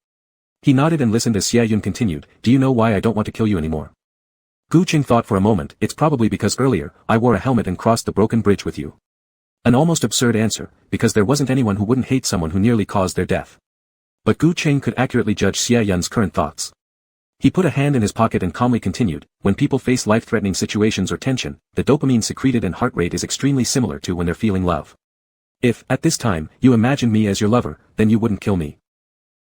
He nodded and listened as Xie Yun continued, do you know why I don't want to kill you anymore? Gu Cheng thought for a moment, it's probably because earlier, I wore a helmet and crossed the broken bridge with you. An almost absurd answer, because there wasn't anyone who wouldn't hate someone who nearly caused their death. But Gu Cheng could accurately judge Xie Yun's current thoughts. He put a hand in his pocket and calmly continued, when people face life-threatening situations or tension, the dopamine secreted and heart rate is extremely similar to when they're feeling love. If, at this time, you imagined me as your lover, then you wouldn't kill me.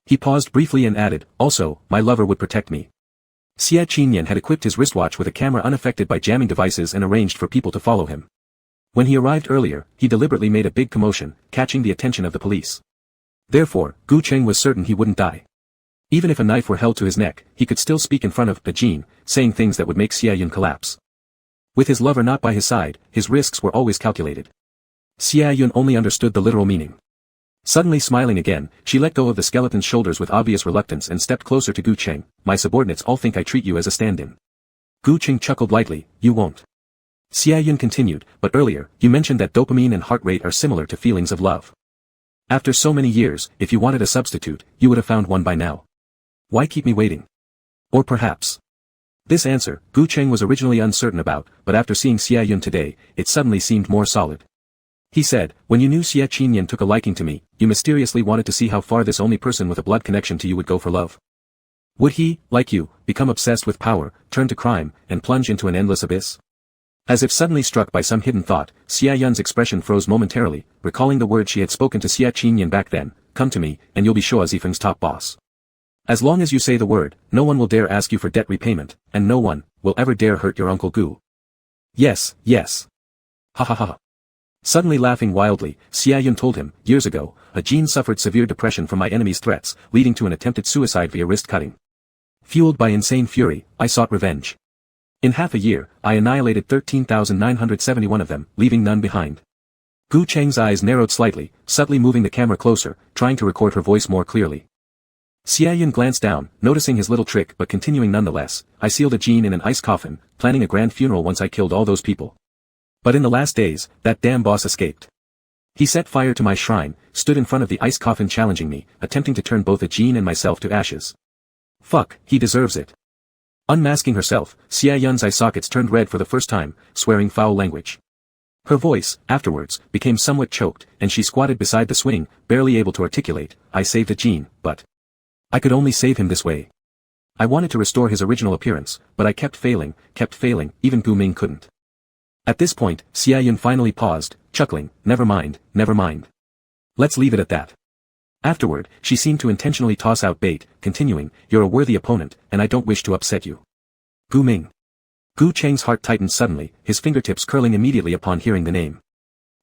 He paused briefly and added, also, my lover would protect me. Xie Qinyan had equipped his wristwatch with a camera unaffected by jamming devices and arranged for people to follow him. When he arrived earlier, he deliberately made a big commotion, catching the attention of the police. Therefore, Gu Cheng was certain he wouldn't die. Even if a knife were held to his neck, he could still speak in front of a Jean, saying things that would make Xie Yun collapse. With his lover not by his side, his risks were always calculated. Xie Yun only understood the literal meaning. Suddenly smiling again, she let go of the skeleton's shoulders with obvious reluctance and stepped closer to Gu Cheng. My subordinates all think I treat you as a stand-in. Gu Cheng chuckled lightly, you won't. Xie Yun continued, but earlier, you mentioned that dopamine and heart rate are similar to feelings of love. After so many years, if you wanted a substitute, you would have found one by now. Why keep me waiting? Or perhaps. This answer, Gu Cheng was originally uncertain about, but after seeing Xie Yun today, it suddenly seemed more solid. He said, when you knew Xie Qinyan took a liking to me, you mysteriously wanted to see how far this only person with a blood connection to you would go for love. Would he, like you, become obsessed with power, turn to crime, and plunge into an endless abyss? As if suddenly struck by some hidden thought, Xie Yun's expression froze momentarily, recalling the words she had spoken to Xie Qinyan back then, come to me, and you'll be Shuo Zifeng's top boss. As long as you say the word, no one will dare ask you for debt repayment, and no one will ever dare hurt your Uncle Gu. Yes. Ha ha ha. Suddenly laughing wildly, Xie Yun told him, years ago, a Jean suffered severe depression from my enemy's threats, leading to an attempted suicide via wrist cutting. Fueled by insane fury, I sought revenge. In half a year, I annihilated 13,971 of them, leaving none behind. Gu Cheng's eyes narrowed slightly, subtly moving the camera closer, trying to record her voice more clearly. Xie Yun glanced down, noticing his little trick but continuing nonetheless, I sealed a Jean in an ice coffin, planning a grand funeral once I killed all those people. But in the last days, that damn boss escaped. He set fire to my shrine, stood in front of the ice coffin challenging me, attempting to turn both a Jean and myself to ashes. Fuck, he deserves it. Unmasking herself, Xie Yun's eye sockets turned red for the first time, swearing foul language. Her voice, afterwards, became somewhat choked, and she squatted beside the swing, barely able to articulate, I saved a Jean, but I could only save him this way. I wanted to restore his original appearance, but I kept failing, even Gu Ming couldn't. At this point, Xie Yun finally paused, chuckling, never mind. Let's leave it at that. Afterward, she seemed to intentionally toss out bait, continuing, you're a worthy opponent, and I don't wish to upset you. Gu Ming. Gu Cheng's heart tightened suddenly, his fingertips curling immediately upon hearing the name.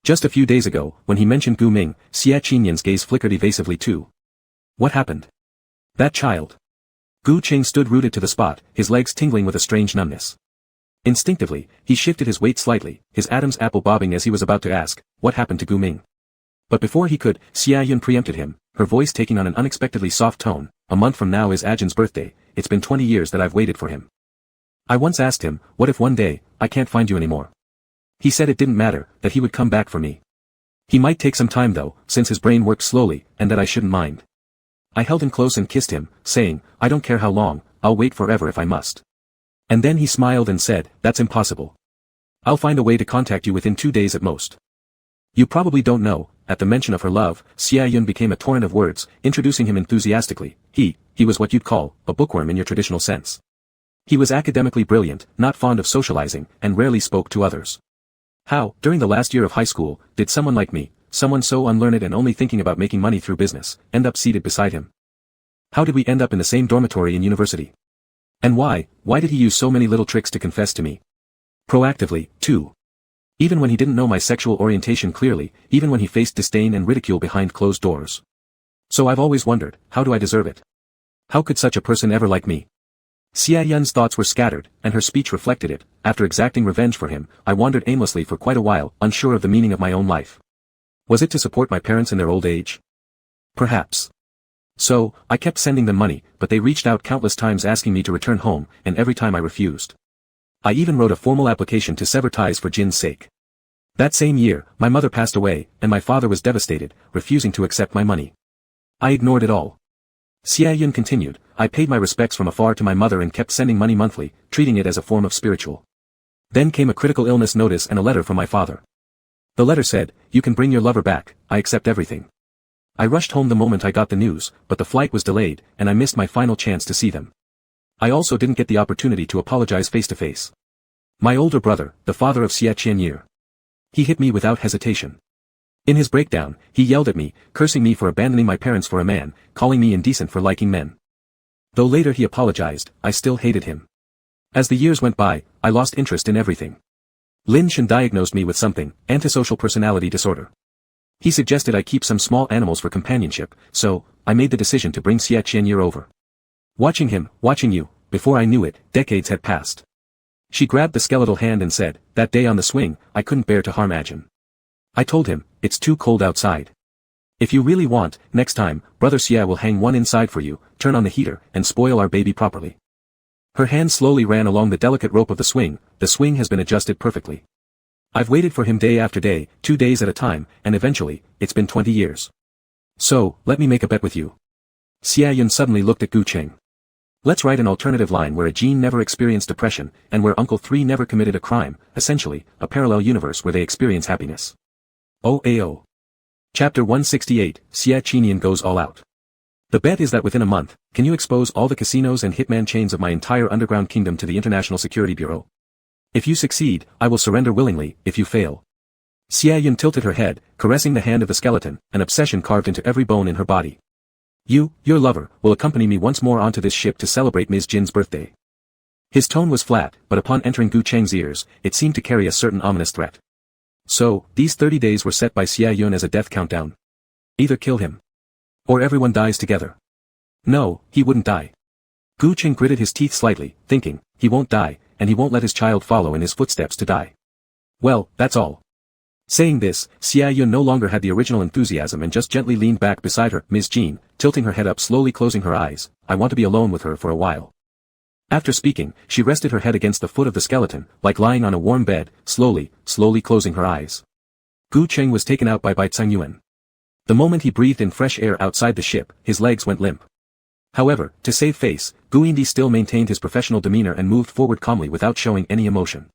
Just a few days ago, when he mentioned Gu Ming, Xie Qinyan's gaze flickered evasively too. What happened? That child. Gu Cheng stood rooted to the spot, his legs tingling with a strange numbness. Instinctively, he shifted his weight slightly, his Adam's apple bobbing as he was about to ask, what happened to Gu Ming? But before he could, Xie Yun preempted him, her voice taking on an unexpectedly soft tone, a month from now is Ajin's birthday, it's been 20 years that I've waited for him. I once asked him, what if one day, I can't find you anymore? He said it didn't matter, that he would come back for me. He might take some time though, since his brain works slowly, and that I shouldn't mind. I held him close and kissed him, saying, I don't care how long, I'll wait forever if I must. And then he smiled and said, that's impossible. I'll find a way to contact you within 2 days at most. You probably don't know, at the mention of her love, Xia Yun became a torrent of words, introducing him enthusiastically. He was what you'd call, a bookworm in your traditional sense. He was academically brilliant, not fond of socializing, and rarely spoke to others. How, during the last year of high school, did someone like me, someone so unlearned and only thinking about making money through business, end up seated beside him? How did we end up in the same dormitory in university? And why did he use so many little tricks to confess to me? Proactively, too. Even when he didn't know my sexual orientation clearly, even when he faced disdain and ridicule behind closed doors. So I've always wondered, how do I deserve it? How could such a person ever like me? Xia Yun's thoughts were scattered, and her speech reflected it. After exacting revenge for him, I wandered aimlessly for quite a while, unsure of the meaning of my own life. Was it to support my parents in their old age? Perhaps. So, I kept sending them money, but they reached out countless times asking me to return home, and every time I refused. I even wrote a formal application to sever ties for Jin's sake. That same year, my mother passed away, and my father was devastated, refusing to accept my money. I ignored it all. Xia Yun continued, I paid my respects from afar to my mother and kept sending money monthly, treating it as a form of spiritual. Then came a critical illness notice and a letter from my father. The letter said, you can bring your lover back, I accept everything. I rushed home the moment I got the news, but the flight was delayed, and I missed my final chance to see them. I also didn't get the opportunity to apologize face to face. My older brother, the father of Xia Qianyi. He hit me without hesitation. In his breakdown, he yelled at me, cursing me for abandoning my parents for a man, calling me indecent for liking men. Though later he apologized, I still hated him. As the years went by, I lost interest in everything. Lin Shen diagnosed me with something, antisocial personality disorder. He suggested I keep some small animals for companionship, so, I made the decision to bring Xia Qianyi over. Watching him, watching you, before I knew it, decades had passed. She grabbed the skeletal hand and said, that day on the swing, I couldn't bear to harm Ajin. I told him, it's too cold outside. If you really want, next time, Brother Xia will hang one inside for you, turn on the heater, and spoil our baby properly. Her hand slowly ran along the delicate rope of the swing has been adjusted perfectly. I've waited for him day after day, 2 days at a time, and eventually, it's been 20 years. So, let me make a bet with you. Xia Yun suddenly looked at Gu Cheng. Let's write an alternative line where Ajin never experienced depression, and where Uncle 3 never committed a crime, essentially, a parallel universe where they experience happiness. OAO. Chapter 168, Xia Qianyi goes all out. The bet is that within a month, can you expose all the casinos and hitman chains of my entire underground kingdom to the International Security Bureau? If you succeed, I will surrender willingly. If you fail. Xia Yun tilted her head, caressing the hand of the skeleton, an obsession carved into every bone in her body. You, your lover, will accompany me once more onto this ship to celebrate Ms. Jin's birthday. His tone was flat, but upon entering Gu Cheng's ears, it seemed to carry a certain ominous threat. So, these 30 days were set by Xia Yun as a death countdown. Either kill him. Or everyone dies together. No, he wouldn't die. Gu Cheng gritted his teeth slightly, thinking, he won't die, and he won't let his child follow in his footsteps to die. Well, that's all. Saying this, Xia Yun no longer had the original enthusiasm and just gently leaned back beside her, Ms. Jin, tilting her head up, slowly closing her eyes. I want to be alone with her for a while. After speaking, she rested her head against the foot of the skeleton, like lying on a warm bed, slowly closing her eyes. Gu Cheng was taken out by Bai Yuan. The moment he breathed in fresh air outside the ship, his legs went limp. However, to save face, Gu Yindi still maintained his professional demeanor and moved forward calmly without showing any emotion.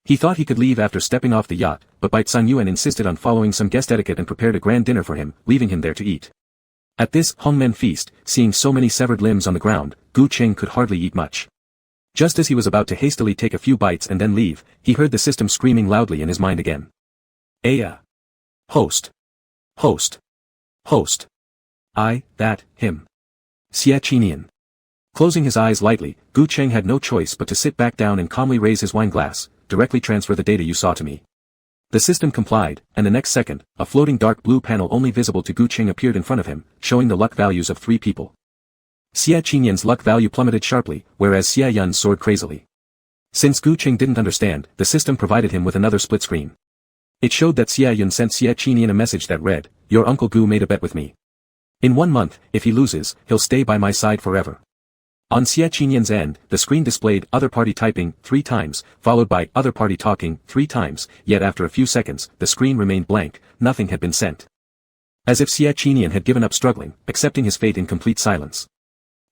He thought he could leave after stepping off the yacht, but Bai Yuan insisted on following some guest etiquette and prepared a grand dinner for him, leaving him there to eat. At this Hongmen feast, seeing so many severed limbs on the ground, Gu Cheng could hardly eat much. Just as he was about to hastily take a few bites and then leave, he heard the system screaming loudly in his mind again. Aya. Host. Host. Host. That, him. Xia Qianyi. Closing his eyes lightly, Gu Cheng had no choice but to sit back down and calmly raise his wine glass. Directly transfer the data you saw to me. The system complied, and the next second, a floating dark blue panel only visible to Gu Cheng appeared in front of him, showing the luck values of 3 people. Xia Qianyi's luck value plummeted sharply, whereas Xia Yun's soared crazily. Since Gu Cheng didn't understand, the system provided him with another split screen. It showed that Xia Yun sent Xia Qianyi a message that read, your uncle Gu made a bet with me. In 1 month, if he loses, he'll stay by my side forever. On Xia Qianyi's end, the screen displayed other party typing 3 times, followed by other party talking 3 times, yet after a few seconds, the screen remained blank, nothing had been sent. As if Xia Qianyi had given up struggling, accepting his fate in complete silence.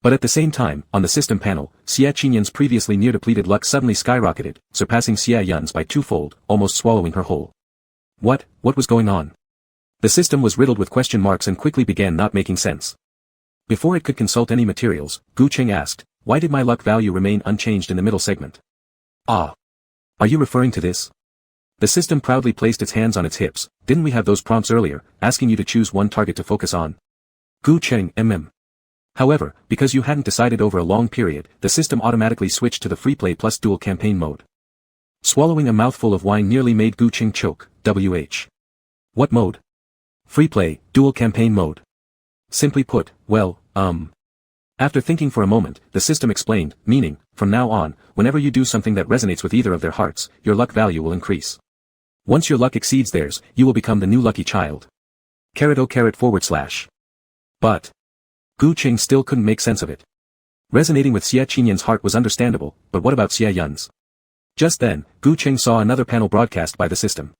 But at the same time, on the system panel, Xia Qinyan's previously near-depleted luck suddenly skyrocketed, surpassing Xia Yun's by twofold, almost swallowing her whole. What was going on? The system was riddled with question marks and quickly began not making sense. Before it could consult any materials, Gu Qing asked, why did my luck value remain unchanged in the middle segment? Ah. Are you referring to this? The system proudly placed its hands on its hips. Didn't we have those prompts earlier, asking you to choose one target to focus on? Gu Qing. However, because you hadn't decided over a long period, the system automatically switched to the free play plus dual campaign mode. Swallowing a mouthful of wine nearly made Gu Qing choke. What mode? Free play, dual campaign mode. Simply put, well, After thinking for a moment, the system explained, meaning, from now on, whenever you do something that resonates with either of their hearts, your luck value will increase. Once your luck exceeds theirs, you will become the new lucky child. */. But Gu Qing still couldn't make sense of it. Resonating with Xia Qinyan's heart was understandable, but what about Xia Yun's? Just then, Gu Qing saw another panel broadcast by the system.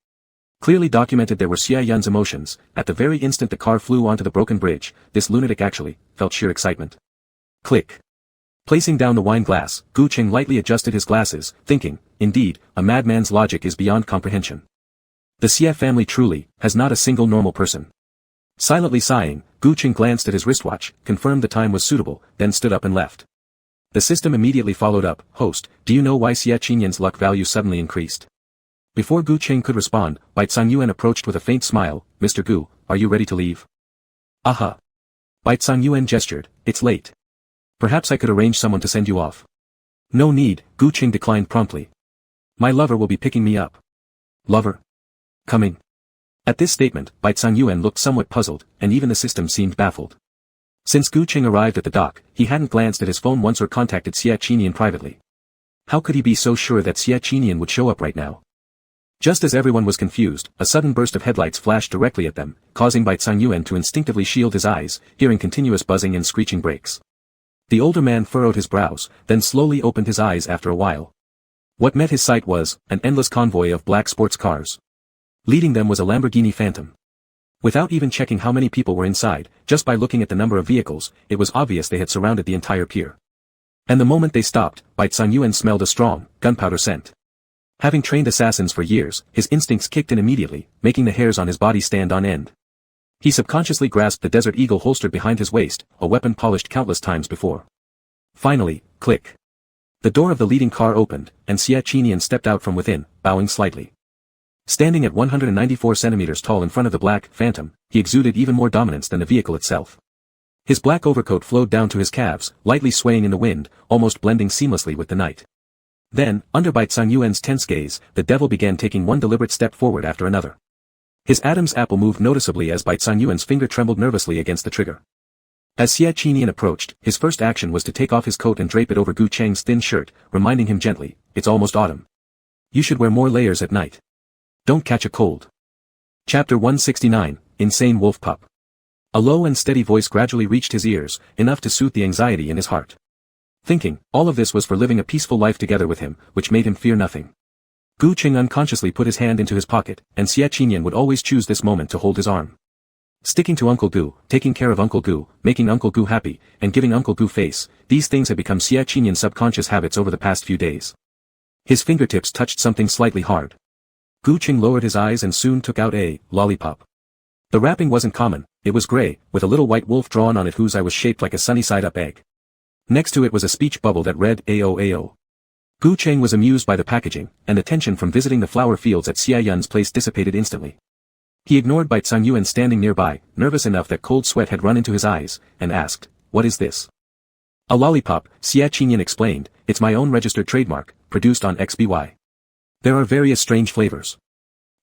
Clearly documented there were Xia Yun's emotions. At the very instant the car flew onto the broken bridge, this lunatic actually felt sheer excitement. Click. Placing down the wine glass, Gu Qing lightly adjusted his glasses, thinking, indeed, a madman's logic is beyond comprehension. The Xia family truly has not a single normal person. Silently sighing, Gu Qing glanced at his wristwatch, confirmed the time was suitable, then stood up and left. The system immediately followed up, host, do you know why Xia Qinyan's luck value suddenly increased? Before Gu Qing could respond, Bai Yuan approached with a faint smile, Mr. Gu, are you ready to leave? Aha. Bai Yuan gestured, it's late. Perhaps I could arrange someone to send you off. No need, Gu Qing declined promptly. My lover will be picking me up. Lover? Coming. At this statement, Bai Yuan looked somewhat puzzled, and even the system seemed baffled. Since Gu Qing arrived at the dock, he hadn't glanced at his phone once or contacted Xia Qinyan privately. How could he be so sure that Xia Qinyan would show up right now? Just as everyone was confused, a sudden burst of headlights flashed directly at them, causing Bai Yuan to instinctively shield his eyes, hearing continuous buzzing and screeching brakes. The older man furrowed his brows, then slowly opened his eyes after a while. What met his sight was an endless convoy of black sports cars. Leading them was a Lamborghini Phantom. Without even checking how many people were inside, just by looking at the number of vehicles, it was obvious they had surrounded the entire pier. And the moment they stopped, Bai Yuan smelled a strong, gunpowder scent. Having trained assassins for years, his instincts kicked in immediately, making the hairs on his body stand on end. He subconsciously grasped the Desert Eagle holstered behind his waist, a weapon polished countless times before. Finally, click. The door of the leading car opened, and Xia Qinyan stepped out from within, bowing slightly. Standing at 194 centimeters tall in front of the black Phantom, he exuded even more dominance than the vehicle itself. His black overcoat flowed down to his calves, lightly swaying in the wind, almost blending seamlessly with the night. Then, under Bai Yuan's tense gaze, the devil began taking one deliberate step forward after another. His Adam's apple moved noticeably as Bai Yuan's finger trembled nervously against the trigger. As Xia Qinyan approached, his first action was to take off his coat and drape it over Gu Cheng's thin shirt, reminding him gently, it's almost autumn. You should wear more layers at night. Don't catch a cold. Chapter 169, Insane Wolf Pup. A low and steady voice gradually reached his ears, enough to soothe the anxiety in his heart. Thinking, all of this was for living a peaceful life together with him, which made him fear nothing. Gu Qing unconsciously put his hand into his pocket, and Xia Qinyan would always choose this moment to hold his arm. Sticking to Uncle Gu, taking care of Uncle Gu, making Uncle Gu happy, and giving Uncle Gu face, these things had become Xia Qinyan's subconscious habits over the past few days. His fingertips touched something slightly hard. Gu Qing lowered his eyes and soon took out a lollipop. The wrapping wasn't common, it was gray, with a little white wolf drawn on it whose eye was shaped like a sunny-side-up egg. Next to it was a speech bubble that read AOAO. Gu Qing was amused by the packaging, and the tension from visiting the flower fields at Xia Yun's place dissipated instantly. He ignored Bai Yuan standing nearby, nervous enough that cold sweat had run into his eyes, and asked, what is this? A lollipop, Xia Qinyan explained, it's my own registered trademark, produced on XBY. There are various strange flavors.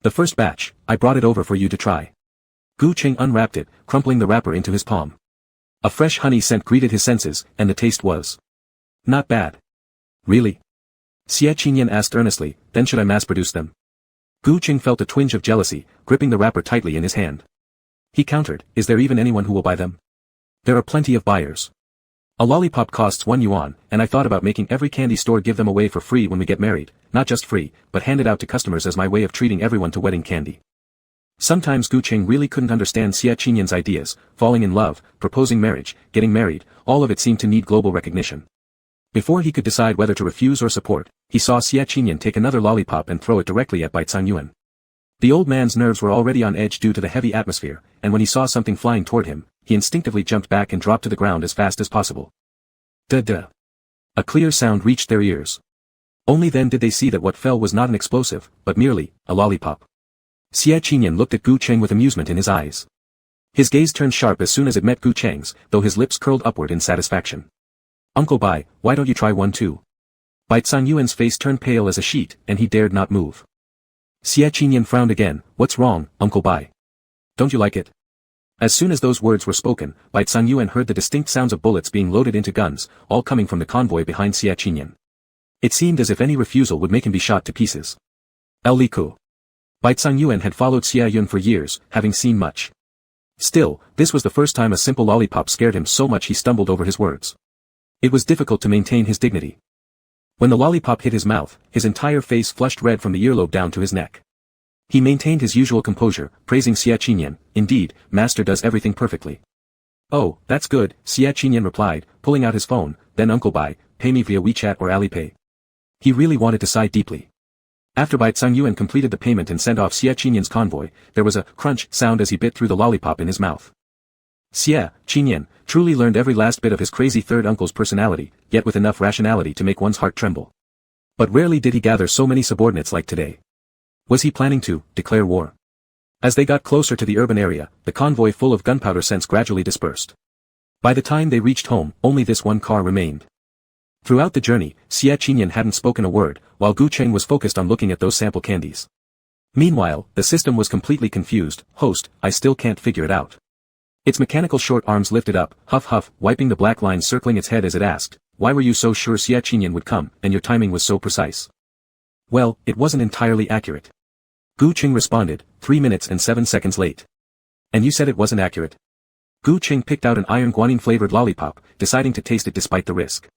The first batch, I brought it over for you to try. Gu Qing unwrapped it, crumpling the wrapper into his palm. A fresh honey scent greeted his senses, and the taste was not bad. Really? Xia Qinyan asked earnestly, then should I mass-produce them? Gu Qing felt a twinge of jealousy, gripping the wrapper tightly in his hand. He countered, is there even anyone who will buy them? There are plenty of buyers. A lollipop costs 1 yuan, and I thought about making every candy store give them away for free when we get married, not just free, but handed out to customers as my way of treating everyone to wedding candy. Sometimes Gu Cheng really couldn't understand Xia Qinyan's ideas, falling in love, proposing marriage, getting married, all of it seemed to need global recognition. Before he could decide whether to refuse or support, he saw Xia Qinyan take another lollipop and throw it directly at Bai Yuan. The old man's nerves were already on edge due to the heavy atmosphere, and when he saw something flying toward him, he instinctively jumped back and dropped to the ground as fast as possible. Duh. A clear sound reached their ears. Only then did they see that what fell was not an explosive, but merely a lollipop. Xia Qinyan looked at Gu Cheng with amusement in his eyes. His gaze turned sharp as soon as it met Gu Cheng's, though his lips curled upward in satisfaction. Uncle Bai, why don't you try one too? Bai Yuan's face turned pale as a sheet, and he dared not move. Xia Qinyan frowned again. What's wrong, Uncle Bai? Don't you like it? As soon as those words were spoken, Bai Yuan heard the distinct sounds of bullets being loaded into guns, all coming from the convoy behind Xia Qinyan. It seemed as if any refusal would make him be shot to pieces. El Liku. Bai Yuan had followed Xia Yun for years, having seen much. Still, this was the first time a simple lollipop scared him so much he stumbled over his words. It was difficult to maintain his dignity. When the lollipop hit his mouth, his entire face flushed red from the earlobe down to his neck. He maintained his usual composure, praising Xia Qinyan. Indeed, master does everything perfectly. Oh, that's good, Xia Qinyan replied, pulling out his phone. Then Uncle Bai, pay me via WeChat or Alipay. He really wanted to sigh deeply. After Bai Yuan completed the payment and sent off Xia Qinyan's convoy, there was a crunch sound as he bit through the lollipop in his mouth. Xia Qinyan truly learned every last bit of his crazy third uncle's personality, yet with enough rationality to make one's heart tremble. But rarely did he gather so many subordinates like today. Was he planning to declare war? As they got closer to the urban area, the convoy full of gunpowder scents gradually dispersed. By the time they reached home, only this one car remained. Throughout the journey, Xia Qinyan hadn't spoken a word, while Gu Cheng was focused on looking at those sample candies. Meanwhile, the system was completely confused. Host, I still can't figure it out. Its mechanical short arms lifted up, huff, wiping the black lines circling its head as it asked, why were you so sure Xia Qinyan would come, and your timing was so precise? Well, it wasn't entirely accurate. Gu Cheng responded, 3 minutes and 7 seconds late. And you said it wasn't accurate? Gu Cheng picked out an iron guanine-flavored lollipop, deciding to taste it despite the risk.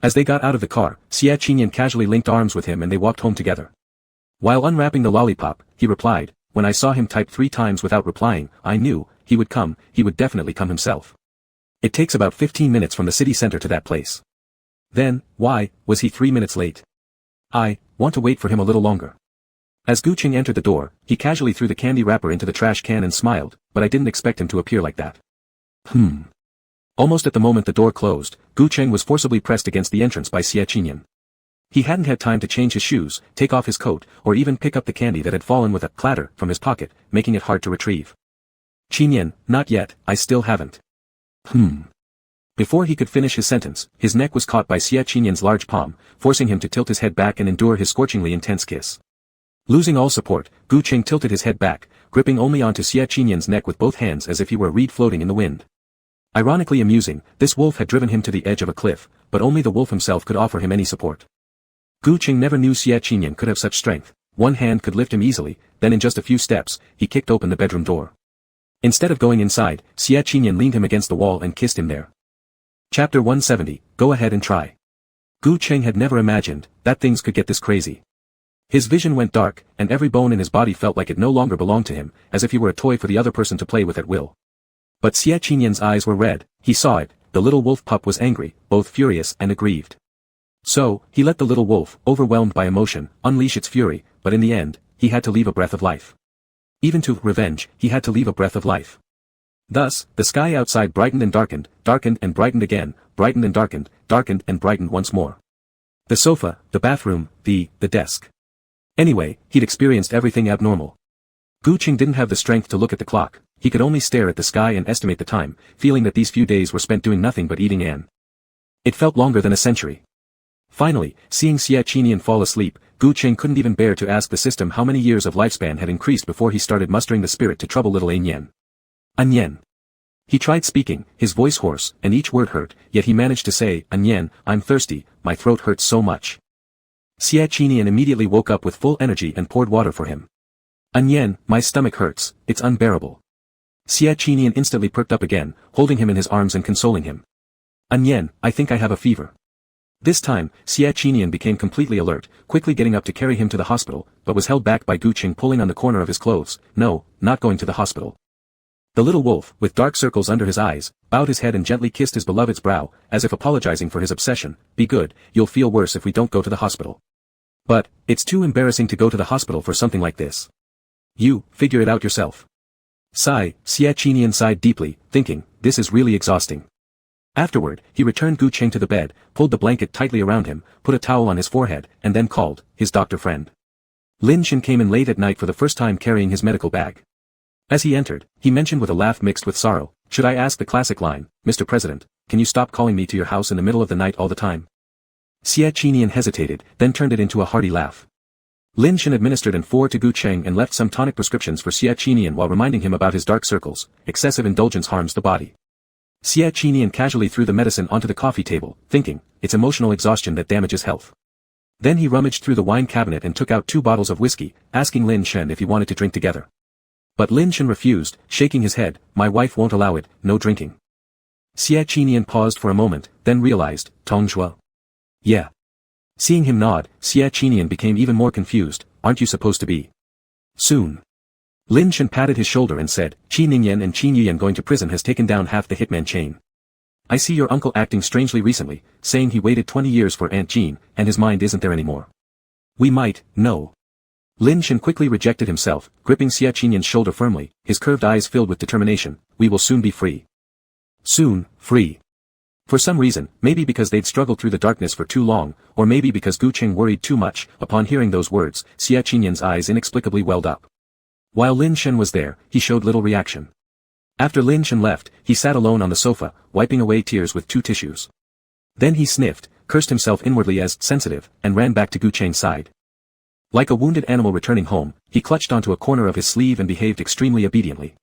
As they got out of the car, Xia Qinyan casually linked arms with him and they walked home together. While unwrapping the lollipop, he replied, when I saw him type 3 times without replying, I knew, he would come, he would definitely come himself. It takes about 15 minutes from the city center to that place. Then, why, was he 3 minutes late? I want to wait for him a little longer. As Gu Cheng entered the door, he casually threw the candy wrapper into the trash can and smiled, but I didn't expect him to appear like that. Almost at the moment the door closed, Gu Cheng was forcibly pressed against the entrance by Xia Qinyan. He hadn't had time to change his shoes, take off his coat, or even pick up the candy that had fallen with a clatter from his pocket, making it hard to retrieve. Qinyan, not yet, I still haven't. Before he could finish his sentence, his neck was caught by Xia Qinyan's large palm, forcing him to tilt his head back and endure his scorchingly intense kiss. Losing all support, Gu Cheng tilted his head back, gripping only onto Xia Qinyan's neck with both hands as if he were a reed floating in the wind. Ironically amusing, this wolf had driven him to the edge of a cliff, but only the wolf himself could offer him any support. Gu Cheng never knew Xia Qinyan could have such strength. One hand could lift him easily, then in just a few steps, he kicked open the bedroom door. Instead of going inside, Xia Qinyan leaned him against the wall and kissed him there. Chapter 170, Go ahead and try. Gu Cheng had never imagined that things could get this crazy. His vision went dark, and every bone in his body felt like it no longer belonged to him, as if he were a toy for the other person to play with at will. But Xia Qinyan's eyes were red, he saw it, the little wolf pup was angry, both furious and aggrieved. So, he let the little wolf, overwhelmed by emotion, unleash its fury, but in the end, he had to leave a breath of life. Even to revenge, he had to leave a breath of life. Thus, the sky outside brightened and darkened and brightened again, brightened and darkened once more. The sofa, the bathroom, the desk. Anyway, he'd experienced everything abnormal. Gu Cheng didn't have the strength to look at the clock, he could only stare at the sky and estimate the time, feeling that these few days were spent doing nothing but eating An. It felt longer than a century. Finally, seeing Xia Qinyan fall asleep, Gu Cheng couldn't even bear to ask the system how many years of lifespan had increased before he started mustering the spirit to trouble little An. An. He tried speaking, his voice hoarse, and each word hurt, yet he managed to say, An, I'm thirsty, my throat hurts so much. Xia Qinyan immediately woke up with full energy and poured water for him. An, my stomach hurts, it's unbearable. Xia Qinyan instantly perked up again, holding him in his arms and consoling him. An, I think I have a fever. This time, Xie Qinian became completely alert, quickly getting up to carry him to the hospital, but was held back by Gu Qing pulling on the corner of his clothes. No, not going to the hospital. The little wolf, with dark circles under his eyes, bowed his head and gently kissed his beloved's brow, as if apologizing for his obsession. Be good, you'll feel worse if we don't go to the hospital. But, it's too embarrassing to go to the hospital for something like this. You, figure it out yourself. Sigh, Xie Qinian sighed deeply, thinking, this is really exhausting. Afterward, he returned Gu Qing to the bed, pulled the blanket tightly around him, put a towel on his forehead, and then called his doctor friend. Lin Shen came in late at night for the first time carrying his medical bag. As he entered, he mentioned with a laugh mixed with sorrow, should I ask the classic line, Mr. President, can you stop calling me to your house in the middle of the night all the time? Xie Qinian hesitated, then turned it into a hearty laugh. Lin Shen administered N4 to Gu Qing and left some tonic prescriptions for Xie Qinian while reminding him about his dark circles. Excessive indulgence harms the body. Xie Qinian casually threw the medicine onto the coffee table, thinking, it's emotional exhaustion that damages health. Then he rummaged through the wine cabinet and took out 2 bottles of whiskey, asking Lin Shen if he wanted to drink together. But Lin Shen refused, shaking his head, my wife won't allow it, no drinking. Xie Qinian paused for a moment, then realized, Tong Zhuo. Yeah. Seeing him nod, Xie Qinian became even more confused, aren't you supposed to be? Soon. Lin Shen patted his shoulder and said, Qi Ningyan and Qi Yuyan going to prison has taken down half the hitman chain. I see your uncle acting strangely recently, saying he waited 20 years for Aunt Jean, and his mind isn't there anymore. We might, no. Lin Shen quickly rejected himself, gripping Xie Qinian's shoulder firmly, his curved eyes filled with determination, we will soon be free. Soon, free. For some reason, maybe because they'd struggled through the darkness for too long, or maybe because Gu Qing worried too much, upon hearing those words, Xie Qinian's eyes inexplicably welled up. While Lin Shen was there, he showed little reaction. After Lin Shen left, he sat alone on the sofa, wiping away tears with 2 tissues. Then he sniffed, cursed himself inwardly as sensitive, and ran back to Gu Qing's side. Like a wounded animal returning home, he clutched onto a corner of his sleeve and behaved extremely obediently.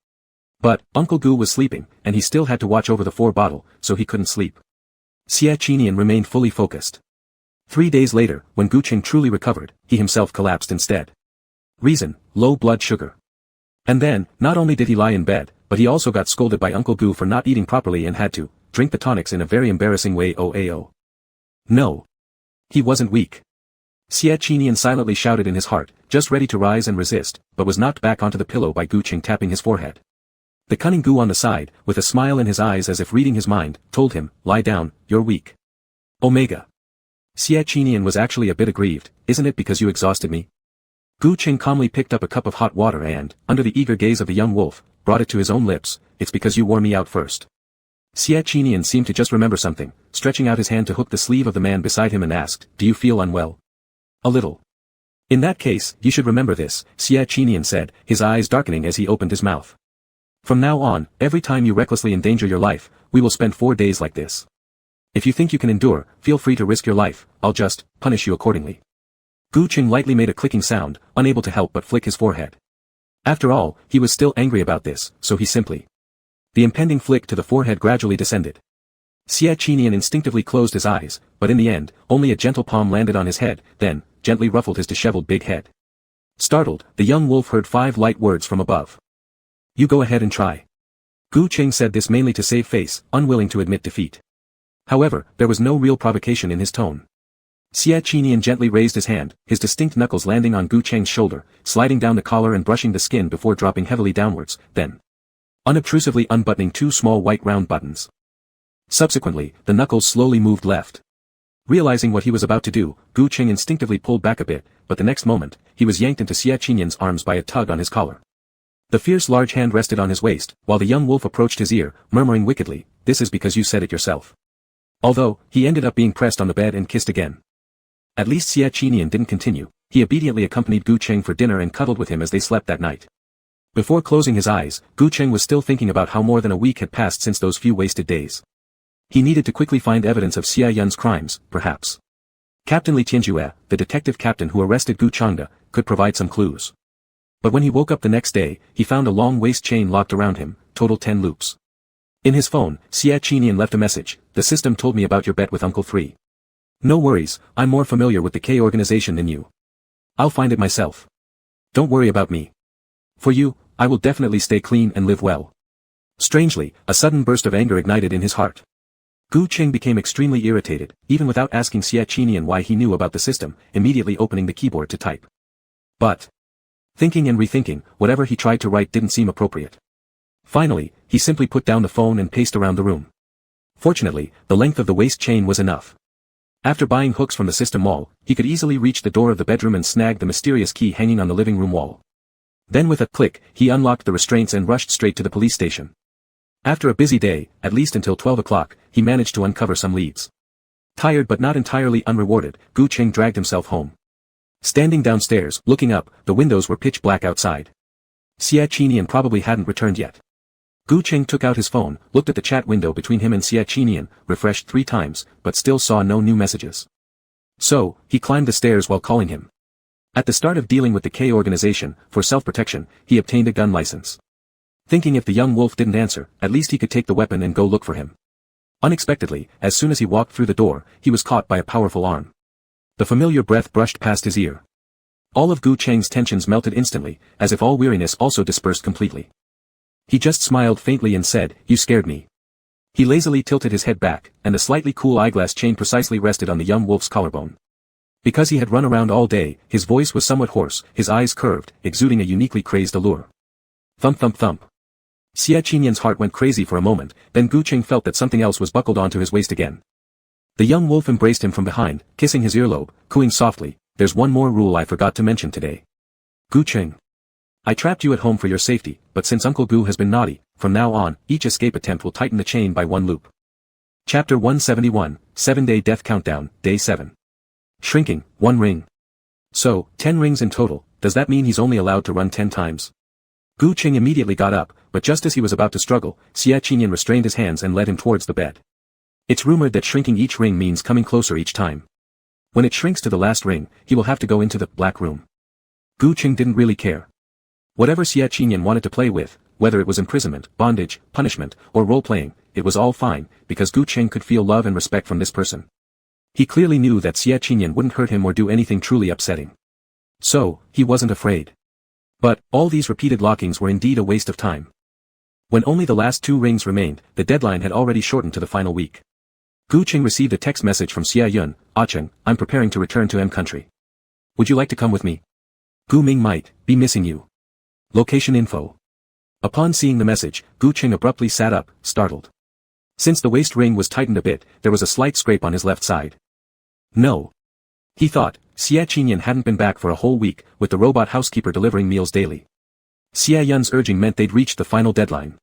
But, Uncle Gu was sleeping, and he still had to watch over the 4 bottle, so he couldn't sleep. Xie Qinian remained fully focused. 3 days later, when Gu Qing truly recovered, he himself collapsed instead. Reason, low blood sugar. And then, not only did he lie in bed, but he also got scolded by Uncle Gu for not eating properly and had to drink the tonics in a very embarrassing way. No. He wasn't weak. Xie Qinian silently shouted in his heart, just ready to rise and resist, but was knocked back onto the pillow by Gu Qing tapping his forehead. The cunning Gu on the side, with a smile in his eyes as if reading his mind, told him, lie down, you're weak. Omega. Xie Qinian was actually a bit aggrieved, isn't it because you exhausted me? Gu Qing calmly picked up a cup of hot water and, under the eager gaze of the young wolf, brought it to his own lips, it's because you wore me out first. Xie Qinian seemed to just remember something, stretching out his hand to hook the sleeve of the man beside him and asked, do you feel unwell? A little. In that case, you should remember this, Xie Qinian said, his eyes darkening as he opened his mouth. From now on, every time you recklessly endanger your life, we will spend 4 days like this. If you think you can endure, feel free to risk your life, I'll just punish you accordingly. Gu Qing lightly made a clicking sound, unable to help but flick his forehead. After all, he was still angry about this, so he simply. The impending flick to the forehead gradually descended. Xie Qinian instinctively closed his eyes, but in the end, only a gentle palm landed on his head, then, gently ruffled his disheveled big head. Startled, the young wolf heard 5 light words from above. You go ahead and try. Gu Qing said this mainly to save face, unwilling to admit defeat. However, there was no real provocation in his tone. Xie Qinian gently raised his hand, his distinct knuckles landing on Gu Qing's shoulder, sliding down the collar and brushing the skin before dropping heavily downwards, then unobtrusively unbuttoning 2 small white round buttons. Subsequently, the knuckles slowly moved left. Realizing what he was about to do, Gu Qing instinctively pulled back a bit, but the next moment, he was yanked into Xie Qinian's arms by a tug on his collar. The fierce large hand rested on his waist, while the young wolf approached his ear, murmuring wickedly, this is because you said it yourself. Although, he ended up being pressed on the bed and kissed again. At least Xie Qinian didn't continue, he obediently accompanied Gu Qing for dinner and cuddled with him as they slept that night. Before closing his eyes, Gu Qing was still thinking about how more than a week had passed since those few wasted days. He needed to quickly find evidence of Xie Yun's crimes, perhaps. Captain Li Tianjue, the detective captain who arrested Gu Changde, could provide some clues. But when he woke up the next day, he found a long waist chain locked around him, total 10 loops. In his phone, Xie Qinian left a message, the system told me about your bet with Uncle 3. No worries, I'm more familiar with the K organization than you. I'll find it myself. Don't worry about me. For you, I will definitely stay clean and live well. Strangely, a sudden burst of anger ignited in his heart. Gu Qing became extremely irritated, even without asking Xie Qinian why he knew about the system, immediately opening the keyboard to type. But, thinking and rethinking, whatever he tried to write didn't seem appropriate. Finally, he simply put down the phone and paced around the room. Fortunately, the length of the waist chain was enough. After buying hooks from the system mall, he could easily reach the door of the bedroom and snag the mysterious key hanging on the living room wall. Then with a click, he unlocked the restraints and rushed straight to the police station. After a busy day, at least until 12 o'clock, he managed to uncover some leads. Tired but not entirely unrewarded, Gu Qing dragged himself home. Standing downstairs, looking up, the windows were pitch black outside. Xie Qinian probably hadn't returned yet. Gu Qing took out his phone, looked at the chat window between him and Xie Qinian, refreshed 3 times, but still saw no new messages. So, he climbed the stairs while calling him. At the start of dealing with the K organization, for self-protection, he obtained a gun license. Thinking if the young wolf didn't answer, at least he could take the weapon and go look for him. Unexpectedly, as soon as he walked through the door, he was caught by a powerful arm. The familiar breath brushed past his ear. All of Gu Qing's tensions melted instantly, as if all weariness also dispersed completely. He just smiled faintly and said, "You scared me." He lazily tilted his head back, and the slightly cool eyeglass chain precisely rested on the young wolf's collarbone. Because he had run around all day, his voice was somewhat hoarse, his eyes curved, exuding a uniquely crazed allure. Thump thump thump. Xie Qinian's heart went crazy for a moment, then Gu Qing felt that something else was buckled onto his waist again. The young wolf embraced him from behind, kissing his earlobe, cooing softly, "There's one more rule I forgot to mention today. Gu Qing. I trapped you at home for your safety, but since Uncle Gu has been naughty, from now on, each escape attempt will tighten the chain by 1 loop." Chapter 171, 7-Day Death Countdown, Day 7. Shrinking, 1 ring. So, 10 rings in total, does that mean he's only allowed to run 10 times? Gu Qing immediately got up, but just as he was about to struggle, Xie Qinian restrained his hands and led him towards the bed. It's rumored that shrinking each ring means coming closer each time. When it shrinks to the last ring, he will have to go into the black room. Gu Qing didn't really care. Whatever Xie Qinian wanted to play with, whether it was imprisonment, bondage, punishment, or role-playing, it was all fine, because Gu Qing could feel love and respect from this person. He clearly knew that Xie Qinian wouldn't hurt him or do anything truly upsetting. So, he wasn't afraid. But, all these repeated lockings were indeed a waste of time. When only the last 2 rings remained, the deadline had already shortened to the final week. Gu Qing received a text message from Xie Yun, "Cheng, I'm preparing to return to M country. Would you like to come with me? Gu Ming might be missing you. Location info." Upon seeing the message, Gu Qing abruptly sat up, startled. Since the waist ring was tightened a bit, there was a slight scrape on his left side. No. He thought, Xie Qinian hadn't been back for a whole week, with the robot housekeeper delivering meals daily. Xie Yun's urging meant they'd reached the final deadline.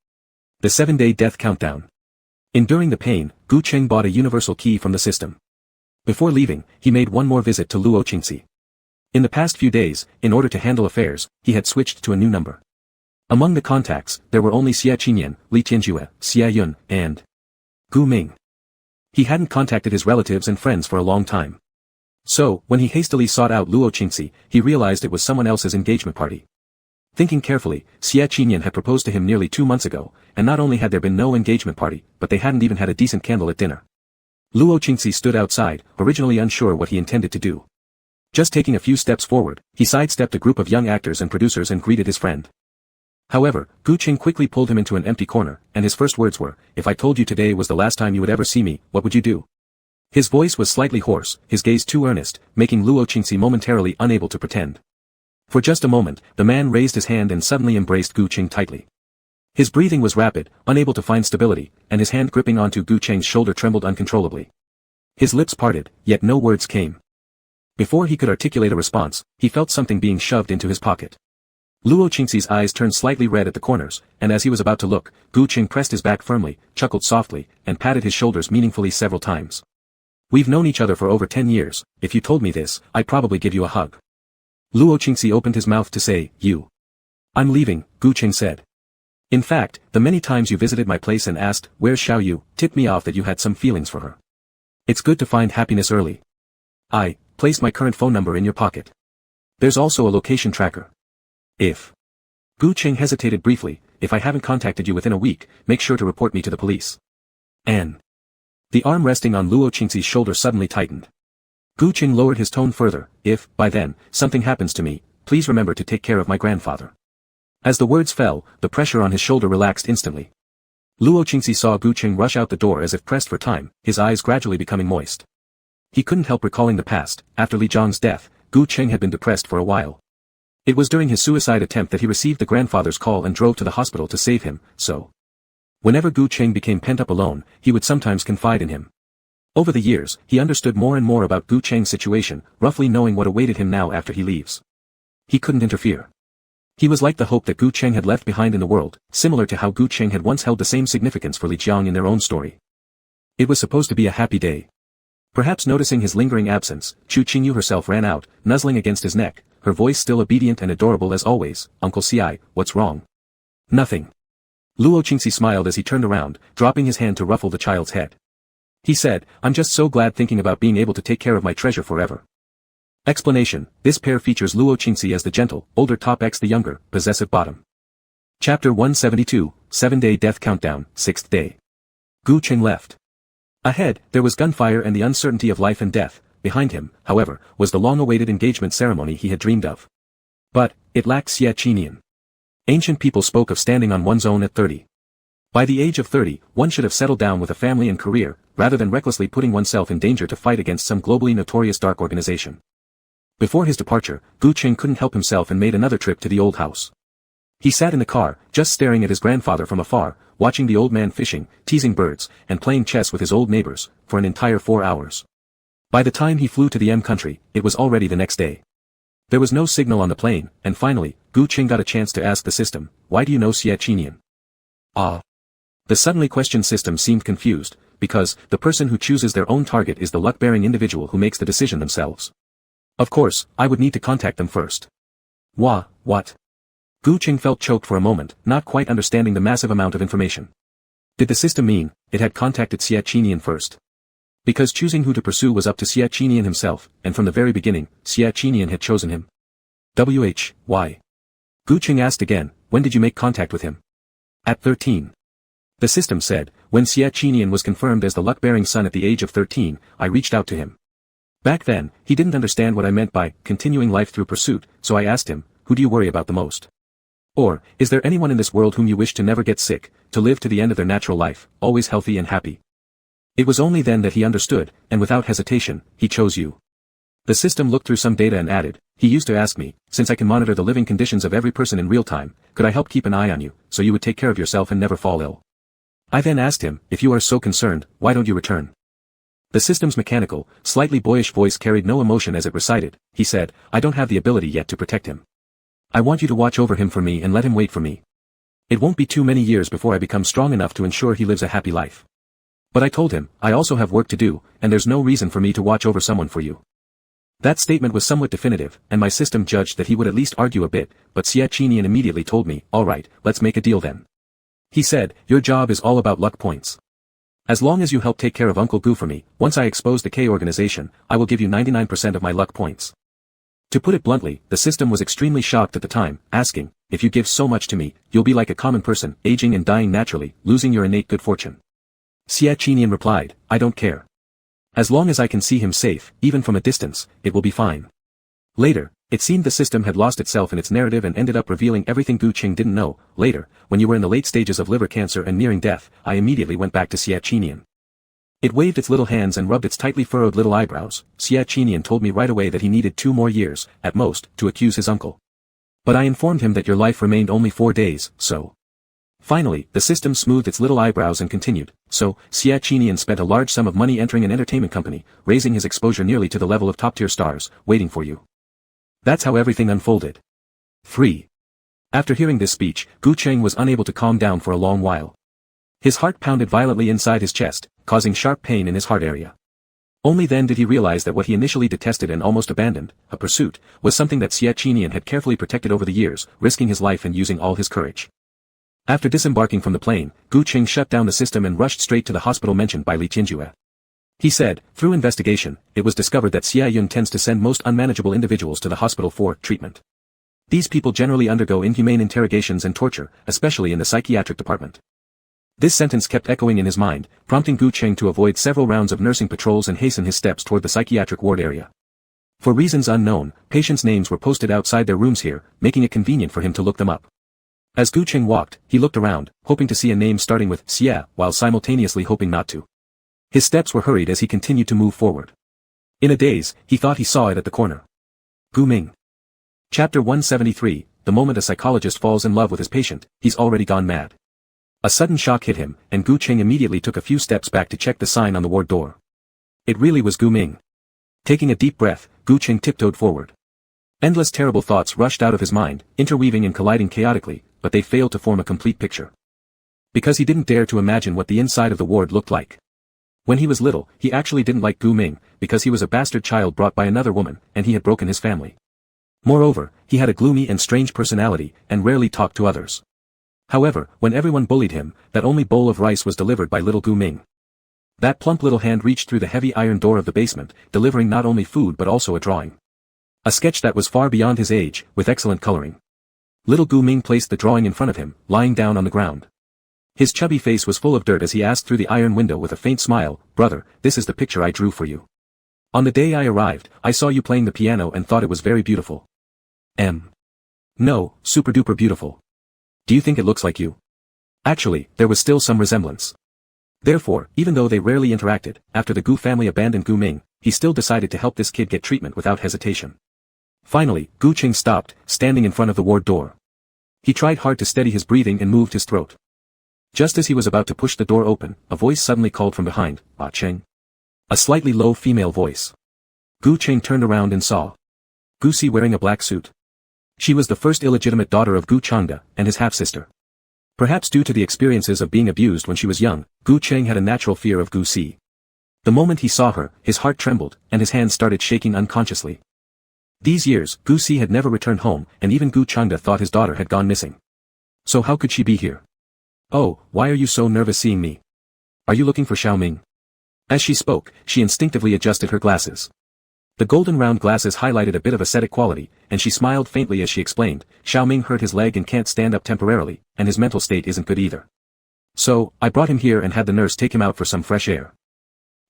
The 7-day death countdown. Enduring the pain, Gu Qing bought a universal key from the system. Before leaving, he made one more visit to Luo Qingxi. In the past few days, in order to handle affairs, he had switched to a new number. Among the contacts, there were only Xie Qinian, Li Tianjue, Xie Yun, and Gu Ming. He hadn't contacted his relatives and friends for a long time. So, when he hastily sought out Luo Qingxi, he realized it was someone else's engagement party. Thinking carefully, Xie Qinian had proposed to him nearly 2 months ago, and not only had there been no engagement party, but they hadn't even had a decent candle at dinner. Luo Qingxi stood outside, originally unsure what he intended to do. Just taking a few steps forward, he sidestepped a group of young actors and producers and greeted his friend. However, Gu Qing quickly pulled him into an empty corner, and his first words were, "If I told you today was the last time you would ever see me, what would you do?" His voice was slightly hoarse, his gaze too earnest, making Luo Qingxi momentarily unable to pretend. For just a moment, the man raised his hand and suddenly embraced Gu Qing tightly. His breathing was rapid, unable to find stability, and his hand gripping onto Gu Qing's shoulder trembled uncontrollably. His lips parted, yet no words came. Before he could articulate a response, he felt something being shoved into his pocket. Luo Qingxi's eyes turned slightly red at the corners, and as he was about to look, Gu Qing pressed his back firmly, chuckled softly, and patted his shoulders meaningfully several times. "We've known each other for over 10 years, if you told me this, I'd probably give you a hug." Luo Qingxi opened his mouth to say, "You." "I'm leaving," Gu Qing said. "In fact, the many times you visited my place and asked, 'Where's Xiao Yu?' tipped me off that you had some feelings for her. It's good to find happiness early. I placed my current phone number in your pocket. There's also a location tracker. If..." Gu Qing hesitated briefly, "If I haven't contacted you within a week, make sure to report me to the police." N. The arm resting on Luo Qingxi's shoulder suddenly tightened. Gu Qing lowered his tone further, "If, by then, something happens to me, please remember to take care of my grandfather." As the words fell, the pressure on his shoulder relaxed instantly. Luo Qingxi saw Gu Qing rush out the door as if pressed for time, his eyes gradually becoming moist. He couldn't help recalling the past. After Li Zhang's death, Gu Qing had been depressed for a while. It was during his suicide attempt that he received the grandfather's call and drove to the hospital to save him, so. Whenever Gu Qing became pent up alone, he would sometimes confide in him. Over the years, he understood more and more about Gu Qing's situation, roughly knowing what awaited him now after he leaves. He couldn't interfere. He was like the hope that Gu Qing had left behind in the world, similar to how Gu Qing had once held the same significance for Li Jiang in their own story. It was supposed to be a happy day. Perhaps noticing his lingering absence, Chu Qingyu herself ran out, nuzzling against his neck, her voice still obedient and adorable as always. "Uncle Ci, what's wrong?" "Nothing." Luo Qingxi smiled as he turned around, dropping his hand to ruffle the child's head. He said, "I'm just so glad thinking about being able to take care of my treasure forever." Explanation: this pair features Luo Qingxi as the gentle, older top X the younger, possessive bottom. Chapter 172, 7-Day Death Countdown, 6th Day. Gu Qing left. Ahead, there was gunfire and the uncertainty of life and death. Behind him, however, was the long-awaited engagement ceremony he had dreamed of. But, it lacked Xie Qinian. Ancient people spoke of standing on one's own at 30. By the age of 30, one should have settled down with a family and career, rather than recklessly putting oneself in danger to fight against some globally notorious dark organization. Before his departure, Gu Qing couldn't help himself and made another trip to the old house. He sat in the car, just staring at his grandfather from afar, watching the old man fishing, teasing birds, and playing chess with his old neighbors, for an entire 4 hours. By the time he flew to the M country, it was already the next day. There was no signal on the plane, and finally, Gu Qing got a chance to ask the system, "Why do you know Xie Qinian?" "Ah." The suddenly questioned system seemed confused, because, the person who chooses their own target is the luck-bearing individual who makes the decision themselves. Of course, I would need to contact them first. What? Gu Qing felt choked for a moment, not quite understanding the massive amount of information. Did the system mean, it had contacted Xie Qinian first? Because choosing who to pursue was up to Xie Qinian himself, and from the very beginning, Xie Qinian had chosen him. Why? Gu Qing asked again, "When did you make contact with him?" "At 13. The system said, "When Xie Qinian was confirmed as the luck-bearing son at the age of 13, I reached out to him. Back then, he didn't understand what I meant by continuing life through pursuit, so I asked him, who do you worry about the most? Or, is there anyone in this world whom you wish to never get sick, to live to the end of their natural life, always healthy and happy?" It was only then that he understood, and without hesitation, he chose you. The system looked through some data and added, "He used to ask me, since I can monitor the living conditions of every person in real time, could I help keep an eye on you, so you would take care of yourself and never fall ill? I then asked him, if you are so concerned, why don't you return?" The system's mechanical, slightly boyish voice carried no emotion as it recited. He said, "I don't have the ability yet to protect him. I want you to watch over him for me and let him wait for me. It won't be too many years before I become strong enough to ensure he lives a happy life." But I told him, "I also have work to do, and there's no reason for me to watch over someone for you." That statement was somewhat definitive, and my system judged that he would at least argue a bit, but Xie Qinian immediately told me, "All right, let's make a deal then." He said, "Your job is all about luck points. As long as you help take care of Uncle Gu for me, once I expose the K organization, I will give you 99% of my luck points." To put it bluntly, the system was extremely shocked at the time, asking, "If you give so much to me, you'll be like a common person, aging and dying naturally, losing your innate good fortune." Xie Qinian replied, "I don't care. As long as I can see him safe, even from a distance, it will be fine." Later, it seemed the system had lost itself in its narrative and ended up revealing everything Gu Qing didn't know. Later, when you were in the late stages of liver cancer and nearing death, I immediately went back to Xie Qinian. It waved its little hands and rubbed its tightly furrowed little eyebrows. Xie Qinian told me right away that he needed 2 more years, at most, to accuse his uncle. But I informed him that your life remained only 4 days, so. Finally, the system smoothed its little eyebrows and continued, "So, Xie Qinian spent a large sum of money entering an entertainment company, raising his exposure nearly to the level of top-tier stars, waiting for you. That's how everything unfolded." 3. After hearing this speech, Gu Qing was unable to calm down for a long while. His heart pounded violently inside his chest, causing sharp pain in his heart area. Only then did he realize that what he initially detested and almost abandoned, a pursuit, was something that Xie Qinian had carefully protected over the years, risking his life and using all his courage. After disembarking from the plane, Gu Qing shut down the system and rushed straight to the hospital mentioned by Li Tianjue. He said, through investigation, it was discovered that Xie Yun tends to send most unmanageable individuals to the hospital for treatment. These people generally undergo inhumane interrogations and torture, especially in the psychiatric department. This sentence kept echoing in his mind, prompting Gu Qing to avoid several rounds of nursing patrols and hasten his steps toward the psychiatric ward area. For reasons unknown, patients' names were posted outside their rooms here, making it convenient for him to look them up. As Gu Cheng walked, he looked around, hoping to see a name starting with Xia, while simultaneously hoping not to. His steps were hurried as he continued to move forward. In a daze, he thought he saw it at the corner. Gu Ming. Chapter 173, the moment a psychologist falls in love with his patient, he's already gone mad. A sudden shock hit him, and Gu Cheng immediately took a few steps back to check the sign on the ward door. It really was Gu Ming. Taking a deep breath, Gu Cheng tiptoed forward. Endless terrible thoughts rushed out of his mind, interweaving and colliding chaotically, but they failed to form a complete picture. Because he didn't dare to imagine what the inside of the ward looked like. When he was little, he actually didn't like Gu Ming, because he was a bastard child brought by another woman, and he had broken his family. Moreover, he had a gloomy and strange personality, and rarely talked to others. However, when everyone bullied him, that only bowl of rice was delivered by little Gu Ming. That plump little hand reached through the heavy iron door of the basement, delivering not only food but also a drawing. A sketch that was far beyond his age, with excellent coloring. Little Gu Ming placed the drawing in front of him, lying down on the ground. His chubby face was full of dirt as he asked through the iron window with a faint smile, "Brother, this is the picture I drew for you. On the day I arrived, I saw you playing the piano and thought it was very beautiful." No, super duper beautiful. Do you think it looks like you? Actually, there was still some resemblance. Therefore, even though they rarely interacted, after the Gu family abandoned Gu Ming, he still decided to help this kid get treatment without hesitation. Finally, Gu Cheng stopped, standing in front of the ward door. He tried hard to steady his breathing and moved his throat. Just as he was about to push the door open, a voice suddenly called from behind, "Ah Cheng." A slightly low female voice. Gu Cheng turned around and saw Gu Si wearing a black suit. She was the first illegitimate daughter of Gu Changda, and his half-sister. Perhaps due to the experiences of being abused when she was young, Gu Cheng had a natural fear of Gu Si. The moment he saw her, his heart trembled, and his hands started shaking unconsciously. These years, Gu Si had never returned home, and even Gu Changda thought his daughter had gone missing. So how could she be here? "Oh, why are you so nervous seeing me? Are you looking for Xiao Ming?" As she spoke, she instinctively adjusted her glasses. The golden round glasses highlighted a bit of ascetic quality, and she smiled faintly as she explained, "Xiao Ming hurt his leg and can't stand up temporarily, and his mental state isn't good either. So, I brought him here and had the nurse take him out for some fresh air."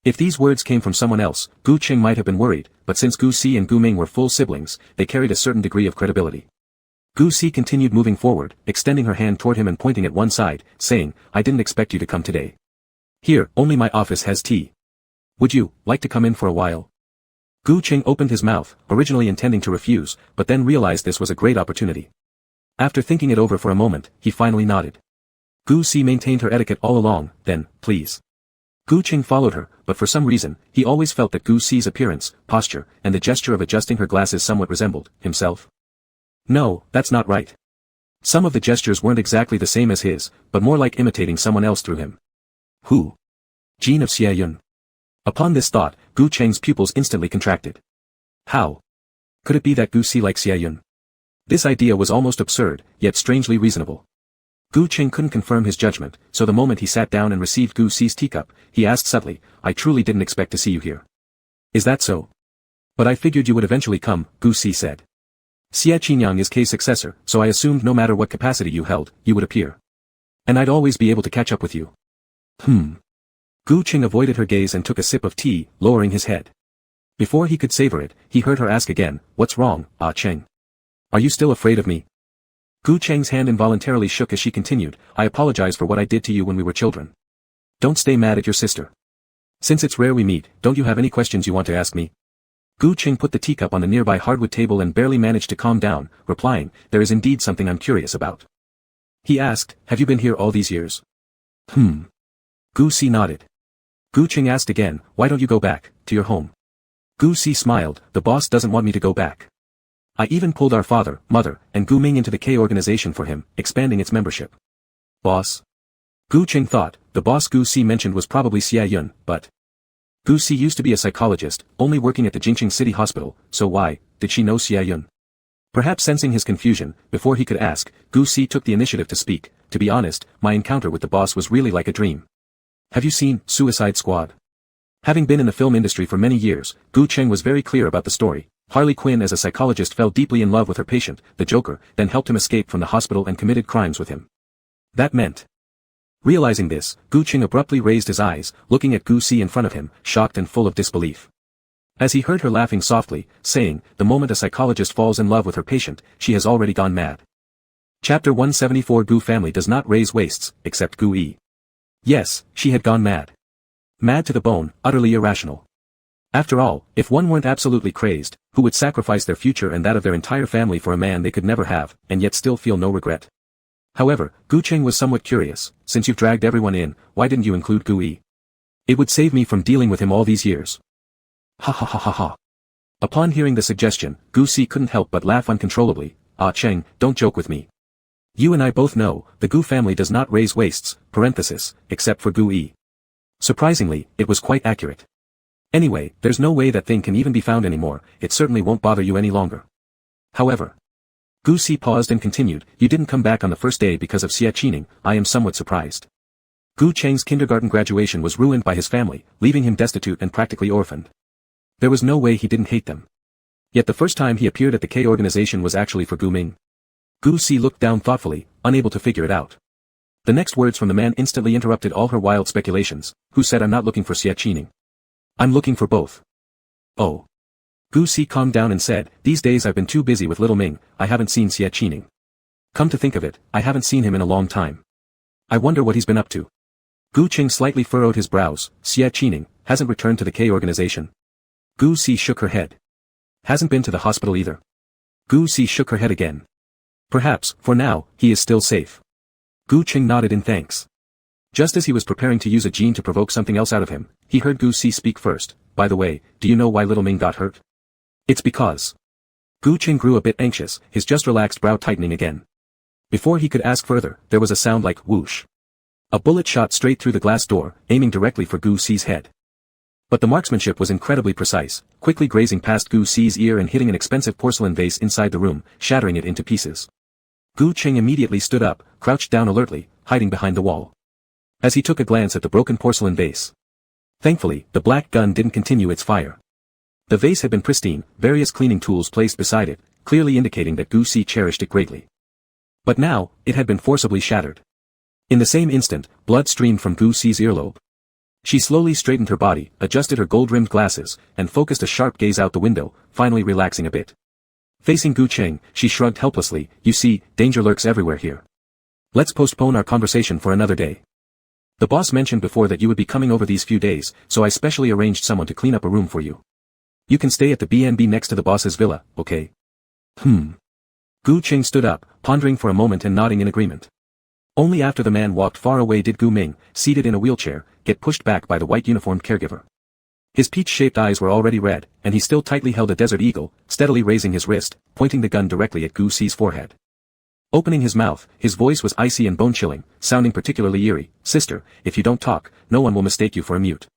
If these words came from someone else, Gu Cheng might have been worried, but since Gu Si and Gu Ming were full siblings, they carried a certain degree of credibility. Gu Si continued moving forward, extending her hand toward him and pointing at one side, saying, "I didn't expect you to come today. Here, only my office has tea. Would you like to come in for a while?" Gu Cheng opened his mouth, originally intending to refuse, but then realized this was a great opportunity. After thinking it over for a moment, he finally nodded. Gu Si maintained her etiquette all along, then, "Please." Gu Cheng followed her, but for some reason, he always felt that Gu Si's appearance, posture, and the gesture of adjusting her glasses somewhat resembled himself. No, that's not right. Some of the gestures weren't exactly the same as his, but more like imitating someone else through him. Who? Jean of Xie Yun. Upon this thought, Gu Cheng's pupils instantly contracted. How? Could it be that Gu Si likes Xie Yun? This idea was almost absurd, yet strangely reasonable. Gu Cheng couldn't confirm his judgment, so the moment he sat down and received Gu Si's teacup, he asked subtly, "I truly didn't expect to see you here." "Is that so?" "But I figured you would eventually come," Gu Si said. "Xie Qinyang is K's successor, so I assumed no matter what capacity you held, you would appear. And I'd always be able to catch up with you." Gu Cheng avoided her gaze and took a sip of tea, lowering his head. Before he could savor it, he heard her ask again, "What's wrong, Ah Cheng? Are you still afraid of me?" Gu Cheng's hand involuntarily shook as she continued, "I apologize for what I did to you when we were children. Don't stay mad at your sister. Since it's rare we meet, don't you have any questions you want to ask me?" Gu Cheng put the teacup on the nearby hardwood table and barely managed to calm down, replying, "There is indeed something I'm curious about." He asked, "Have you been here all these years?" Gu Si nodded. Gu Cheng asked again, "Why don't you go back, to your home?" Gu Si smiled, "The boss doesn't want me to go back. I even pulled our father, mother, and Gu Ming into the K organization for him, expanding its membership." Boss? Gu Cheng thought, the boss Gu Si mentioned was probably Xie Yun, but Gu Si used to be a psychologist, only working at the Jingqing City Hospital, so why did she know Xie Yun? Perhaps sensing his confusion, before he could ask, Gu Si took the initiative to speak. "To be honest, my encounter with the boss was really like a dream. Have you seen Suicide Squad?" Having been in the film industry for many years, Gu Cheng was very clear about the story. Harley Quinn as a psychologist fell deeply in love with her patient, the Joker, then helped him escape from the hospital and committed crimes with him. That meant. Realizing this, Gu Cheng abruptly raised his eyes, looking at Gu Si in front of him, shocked and full of disbelief. As he heard her laughing softly, saying, "The moment a psychologist falls in love with her patient, she has already gone mad." Chapter 174 Gu family does not raise waists, except Gu E. Yes, she had gone mad. Mad to the bone, utterly irrational. After all, if one weren't absolutely crazed, who would sacrifice their future and that of their entire family for a man they could never have, and yet still feel no regret? However, Gu Cheng was somewhat curious. Since you've dragged everyone in, why didn't you include Gu E? It would save me from dealing with him all these years. Ha ha ha ha ha. Upon hearing the suggestion, Gu Si couldn't help but laugh uncontrollably. Ah Cheng, don't joke with me. You and I both know, the Gu family does not raise waists, except for Gu E. Surprisingly, it was quite accurate. Anyway, there's no way that thing can even be found anymore, it certainly won't bother you any longer. However, Gu Si paused and continued, you didn't come back on the first day because of Xie Qining, I am somewhat surprised. Gu Cheng's kindergarten graduation was ruined by his family, leaving him destitute and practically orphaned. There was no way he didn't hate them. Yet the first time he appeared at the K organization was actually for Gu Ming. Gu Si looked down thoughtfully, unable to figure it out. The next words from the man instantly interrupted all her wild speculations. Who said I'm not looking for Xie Qining? I'm looking for both. Oh. Gu Si calmed down and said, these days I've been too busy with little Ming, I haven't seen Xie Qining. Come to think of it, I haven't seen him in a long time. I wonder what he's been up to. Gu Cheng slightly furrowed his brows. Xie Qining hasn't returned to the K organization. Gu Si shook her head. Hasn't been to the hospital either. Gu Si shook her head again. Perhaps, for now, he is still safe. Gu Cheng nodded in thanks. Just as he was preparing to use a gene to provoke something else out of him, he heard Gu Si speak first. By the way, do you know why little Ming got hurt? It's because. Gu Cheng grew a bit anxious, his just relaxed brow tightening again. Before he could ask further, there was a sound like whoosh. A bullet shot straight through the glass door, aiming directly for Gu Si's head. But the marksmanship was incredibly precise, quickly grazing past Gu Si's ear and hitting an expensive porcelain vase inside the room, shattering it into pieces. Gu Cheng immediately stood up, crouched down alertly, hiding behind the wall. As he took a glance at the broken porcelain vase. Thankfully, the black gun didn't continue its fire. The vase had been pristine, various cleaning tools placed beside it, clearly indicating that Gu Si cherished it greatly. But now, it had been forcibly shattered. In the same instant, blood streamed from Gu Si's earlobe. She slowly straightened her body, adjusted her gold-rimmed glasses, and focused a sharp gaze out the window, finally relaxing a bit. Facing Gu Cheng, she shrugged helplessly, you see, danger lurks everywhere here. Let's postpone our conversation for another day. The boss mentioned before that you would be coming over these few days, so I specially arranged someone to clean up a room for you. You can stay at the B&B next to the boss's villa, okay? Gu Cheng stood up, pondering for a moment and nodding in agreement. Only after the man walked far away did Gu Ming, seated in a wheelchair, get pushed back by the white-uniformed caregiver. His peach-shaped eyes were already red, and he still tightly held a desert eagle, steadily raising his wrist, pointing the gun directly at Gu Si's forehead. Opening his mouth, his voice was icy and bone-chilling, sounding particularly eerie. Sister, if you don't talk, no one will mistake you for a mute.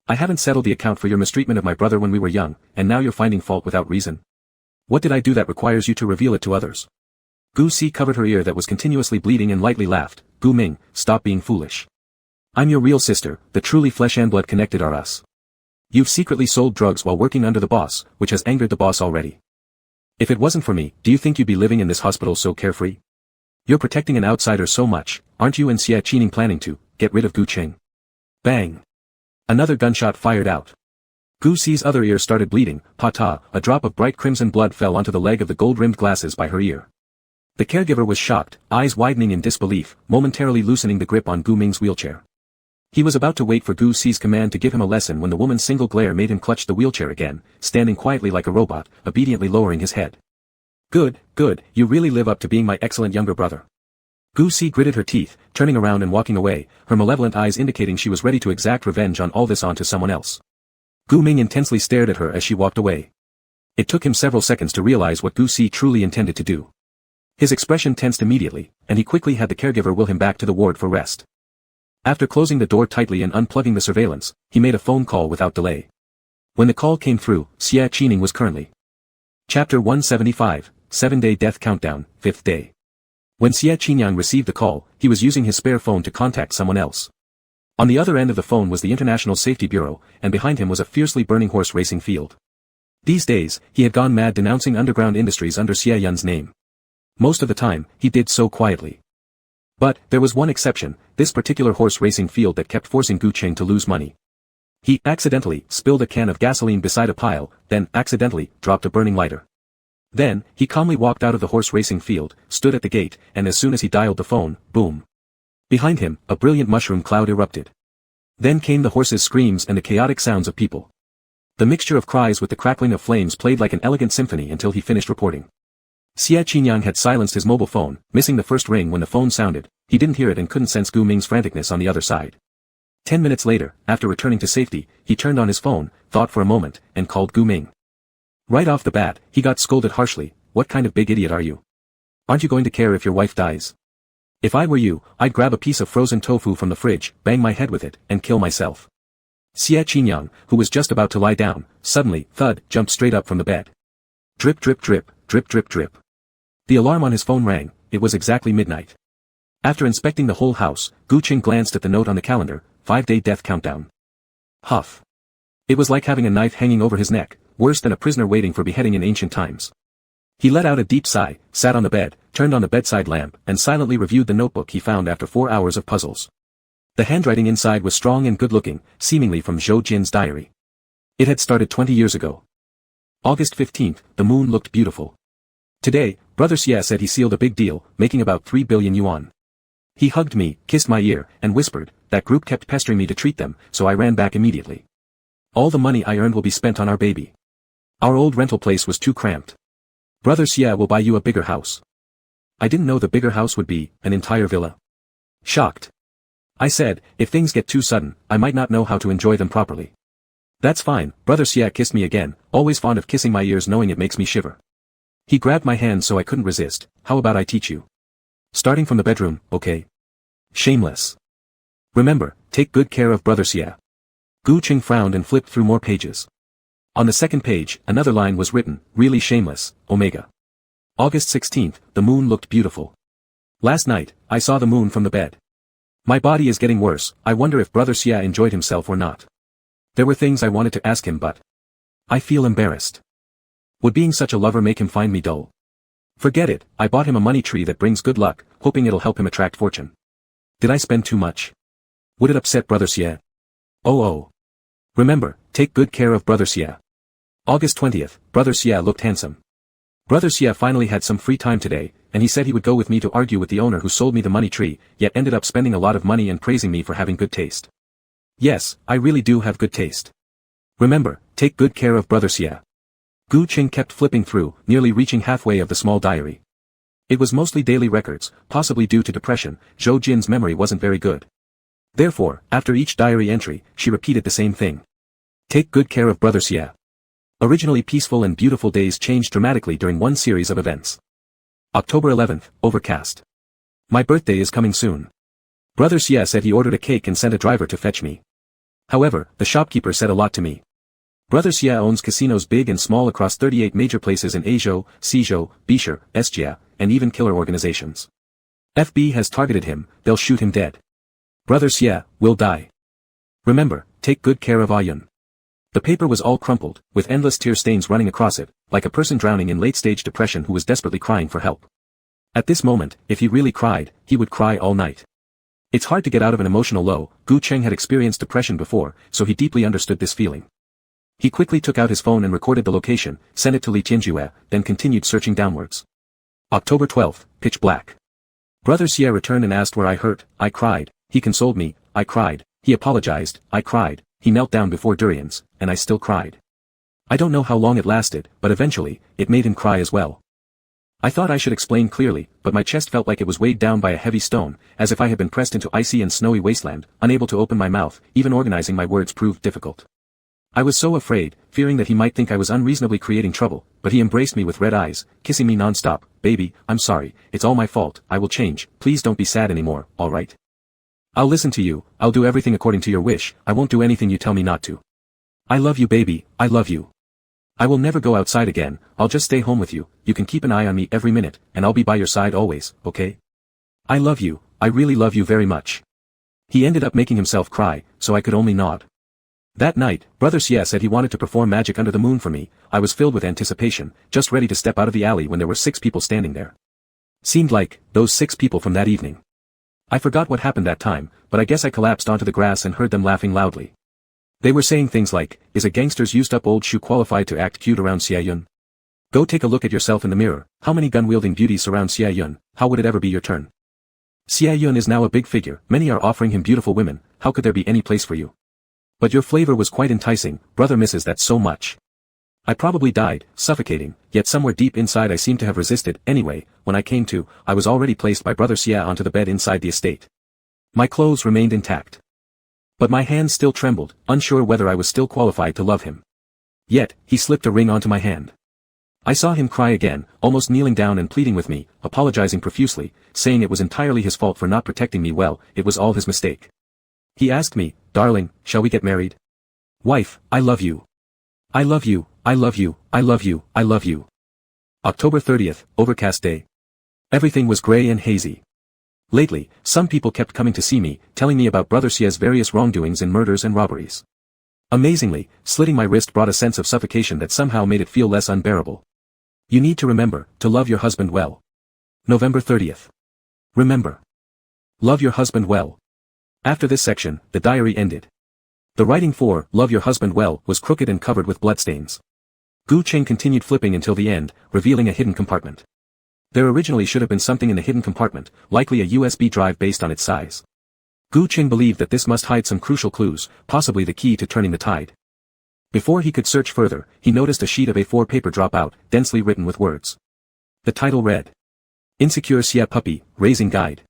I haven't settled the account for your mistreatment of my brother when we were young, and now you're finding fault without reason. What did I do that requires you to reveal it to others? Gu Si covered her ear that was continuously bleeding and lightly laughed. Gu Ming, stop being foolish. I'm your real sister, the truly flesh and blood connected are us. You've secretly sold drugs while working under the boss, which has angered the boss already. If it wasn't for me, do you think you'd be living in this hospital so carefree? You're protecting an outsider so much, aren't you and Xie Qining planning to get rid of Gu Cheng? Bang! Another gunshot fired out. Gu Si's other ear started bleeding. Pa-ta, a drop of bright crimson blood fell onto the leg of the gold-rimmed glasses by her ear. The caregiver was shocked, eyes widening in disbelief, momentarily loosening the grip on Gu Ming's wheelchair. He was about to wait for Gu Si's command to give him a lesson when the woman's single glare made him clutch the wheelchair again, standing quietly like a robot, obediently lowering his head. Good, you really live up to being my excellent younger brother. Gu Si gritted her teeth, turning around and walking away, her malevolent eyes indicating she was ready to exact revenge on all this onto someone else. Gu Ming intensely stared at her as she walked away. It took him several seconds to realize what Gu Si truly intended to do. His expression tensed immediately, and he quickly had the caregiver wheel him back to the ward for rest. After closing the door tightly and unplugging the surveillance, he made a phone call without delay. When the call came through, Xie Qining was currently. Chapter 175, 7-Day Death Countdown, 5th Day. When Xie Qinyang received the call, he was using his spare phone to contact someone else. On the other end of the phone was the International Safety Bureau, and behind him was a fiercely burning horse racing field. These days, he had gone mad denouncing underground industries under Xie Yun's name. Most of the time, he did so quietly. But, there was one exception, this particular horse racing field that kept forcing Gu Cheng to lose money. He accidentally spilled a can of gasoline beside a pile, then accidentally dropped a burning lighter. Then, he calmly walked out of the horse racing field, stood at the gate, and as soon as he dialed the phone, boom. Behind him, a brilliant mushroom cloud erupted. Then came the horses' screams and the chaotic sounds of people. The mixture of cries with the crackling of flames played like an elegant symphony until he finished reporting. Xie Qingyang had silenced his mobile phone, missing the first ring when the phone sounded. He didn't hear it and couldn't sense Gu Ming's franticness on the other side. 10 minutes later, after returning to safety, he turned on his phone, thought for a moment, and called Gu Ming. Right off the bat, he got scolded harshly. What kind of big idiot are you? Aren't you going to care if your wife dies? If I were you, I'd grab a piece of frozen tofu from the fridge, bang my head with it, and kill myself. Xie Qingyang, who was just about to lie down, suddenly, thud, jumped straight up from the bed. Drip drip drip, drip drip drip. The alarm on his phone rang. It was exactly midnight. After inspecting the whole house, Gu Qing glanced at the note on the calendar, 5-day death countdown. Huff. It was like having a knife hanging over his neck, worse than a prisoner waiting for beheading in ancient times. He let out a deep sigh, sat on the bed, turned on the bedside lamp, and silently reviewed the notebook he found after 4 hours of puzzles. The handwriting inside was strong and good-looking, seemingly from Zhou Jin's diary. It had started 20 years ago. August 15th, the moon looked beautiful. Today, Brother Xie said he sealed a big deal, making about 3 billion yuan. He hugged me, kissed my ear, and whispered, that group kept pestering me to treat them, so I ran back immediately. All the money I earned will be spent on our baby. Our old rental place was too cramped. Brother Xie will buy you a bigger house. I didn't know the bigger house would be an entire villa. Shocked. I said, if things get too sudden, I might not know how to enjoy them properly. That's fine. Brother Xie kissed me again, always fond of kissing my ears knowing it makes me shiver. He grabbed my hand so I couldn't resist. How about I teach you? Starting from the bedroom, okay? Shameless. Remember, take good care of Brother Xie. Gu Qing frowned and flipped through more pages. On the second page, another line was written, really shameless, Omega. August 16th, the moon looked beautiful. Last night, I saw the moon from the bed. My body is getting worse. I wonder if Brother Xie enjoyed himself or not. There were things I wanted to ask him but I feel embarrassed. Would being such a lover make him find me dull? Forget it, I bought him a money tree that brings good luck, hoping it'll help him attract fortune. Did I spend too much? Would it upset Brother Xie? Oh. Remember, take good care of Brother Xie. August 20th, Brother Xie looked handsome. Brother Xie finally had some free time today, and he said he would go with me to argue with the owner who sold me the money tree, yet ended up spending a lot of money and praising me for having good taste. Yes, I really do have good taste. Remember, take good care of Brother Xie. Gu Qing kept flipping through, nearly reaching halfway of the small diary. It was mostly daily records, possibly due to depression. Zhou Jin's memory wasn't very good. Therefore, after each diary entry, she repeated the same thing. Take good care of Brother Xie. Originally peaceful and beautiful days changed dramatically during one series of events. October 11th, overcast. My birthday is coming soon. Brother Xie said he ordered a cake and sent a driver to fetch me. However, the shopkeeper said a lot to me. Brother Xie owns casinos big and small across 38 major places in Azhou, Xizhou, Bishar, Esjia, and even killer organizations. FB has targeted him, they'll shoot him dead. Brother Xie will die. Remember, take good care of Ayun. The paper was all crumpled, with endless tear stains running across it, like a person drowning in late-stage depression who was desperately crying for help. At this moment, if he really cried, he would cry all night. It's hard to get out of an emotional low. Gu Cheng had experienced depression before, so he deeply understood this feeling. He quickly took out his phone and recorded the location, sent it to Li Tianjue, then continued searching downwards. October 12th, pitch black. Brother Xie returned and asked where I hurt. I cried. He consoled me. I cried. He apologized. I cried. He knelt down before durians, and I still cried. I don't know how long it lasted, but eventually, it made him cry as well. I thought I should explain clearly, but my chest felt like it was weighed down by a heavy stone, as if I had been pressed into icy and snowy wasteland, unable to open my mouth. Even organizing my words proved difficult. I was so afraid, fearing that he might think I was unreasonably creating trouble, but he embraced me with red eyes, kissing me non-stop. Baby, I'm sorry, it's all my fault, I will change, please don't be sad anymore, alright? I'll listen to you, I'll do everything according to your wish, I won't do anything you tell me not to. I love you baby, I love you. I will never go outside again, I'll just stay home with you, you can keep an eye on me every minute, and I'll be by your side always, okay? I love you, I really love you very much. He ended up making himself cry, so I could only nod. That night, Brother Xie said he wanted to perform magic under the moon for me. I was filled with anticipation, just ready to step out of the alley when there were 6 people standing there. Seemed like, those 6 people from that evening. I forgot what happened that time, but I guess I collapsed onto the grass and heard them laughing loudly. They were saying things like, is a gangster's used up old shoe qualified to act cute around Xie Yun? Go take a look at yourself in the mirror. How many gun-wielding beauties surround Xia Yun? How would it ever be your turn? Xia Yun is now a big figure, many are offering him beautiful women, how could there be any place for you? But your flavor was quite enticing, brother misses that so much. I probably died, suffocating, yet somewhere deep inside I seem to have resisted. Anyway, when I came to, I was already placed by brother Xia onto the bed inside the estate. My clothes remained intact. But my hands still trembled, unsure whether I was still qualified to love him. Yet, he slipped a ring onto my hand. I saw him cry again, almost kneeling down and pleading with me, apologizing profusely, saying it was entirely his fault for not protecting me well, it was all his mistake. He asked me, darling, shall we get married? Wife, I love you. I love you, I love you, I love you, I love you. October 30th, overcast day. Everything was gray and hazy. Lately, some people kept coming to see me, telling me about Brother Xia's various wrongdoings in murders and robberies. Amazingly, slitting my wrist brought a sense of suffocation that somehow made it feel less unbearable. You need to remember, to love your husband well. November 30th. Remember. Love your husband well. After this section, the diary ended. The writing for, love your husband well, was crooked and covered with bloodstains. Gu Qing continued flipping until the end, revealing a hidden compartment. There originally should have been something in the hidden compartment, likely a USB drive based on its size. Gu Qing believed that this must hide some crucial clues, possibly the key to turning the tide. Before he could search further, he noticed a sheet of A4 paper drop out, densely written with words. The title read. Insecure Xia Puppy, Raising Guide.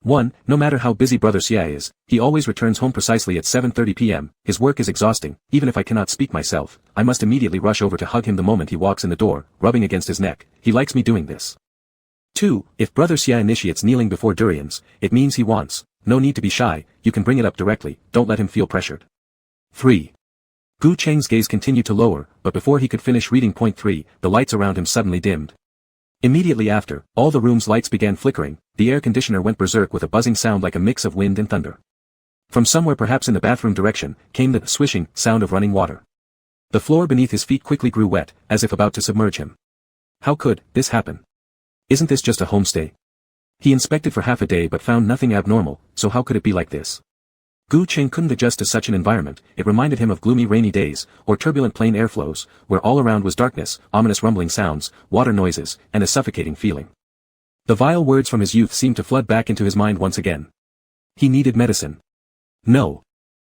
1. No matter how busy Brother Xia is, he always returns home precisely at 7:30 p.m., his work is exhausting, even if I cannot speak myself, I must immediately rush over to hug him the moment he walks in the door, rubbing against his neck, he likes me doing this. 2. If Brother Xia initiates kneeling before durians, it means he wants, no need to be shy, you can bring it up directly, don't let him feel pressured. 3. Gu Cheng's gaze continued to lower, but before he could finish reading point 3, the lights around him suddenly dimmed. Immediately after, all the room's lights began flickering, the air conditioner went berserk with a buzzing sound like a mix of wind and thunder. From somewhere perhaps in the bathroom direction, came the swishing sound of running water. The floor beneath his feet quickly grew wet, as if about to submerge him. How could this happen? Isn't this just a homestay? He inspected for half a day but found nothing abnormal, so how could it be like this? Gu Qing couldn't adjust to such an environment, it reminded him of gloomy rainy days, or turbulent plane airflows, where all around was darkness, ominous rumbling sounds, water noises, and a suffocating feeling. The vile words from his youth seemed to flood back into his mind once again. He needed medicine. No.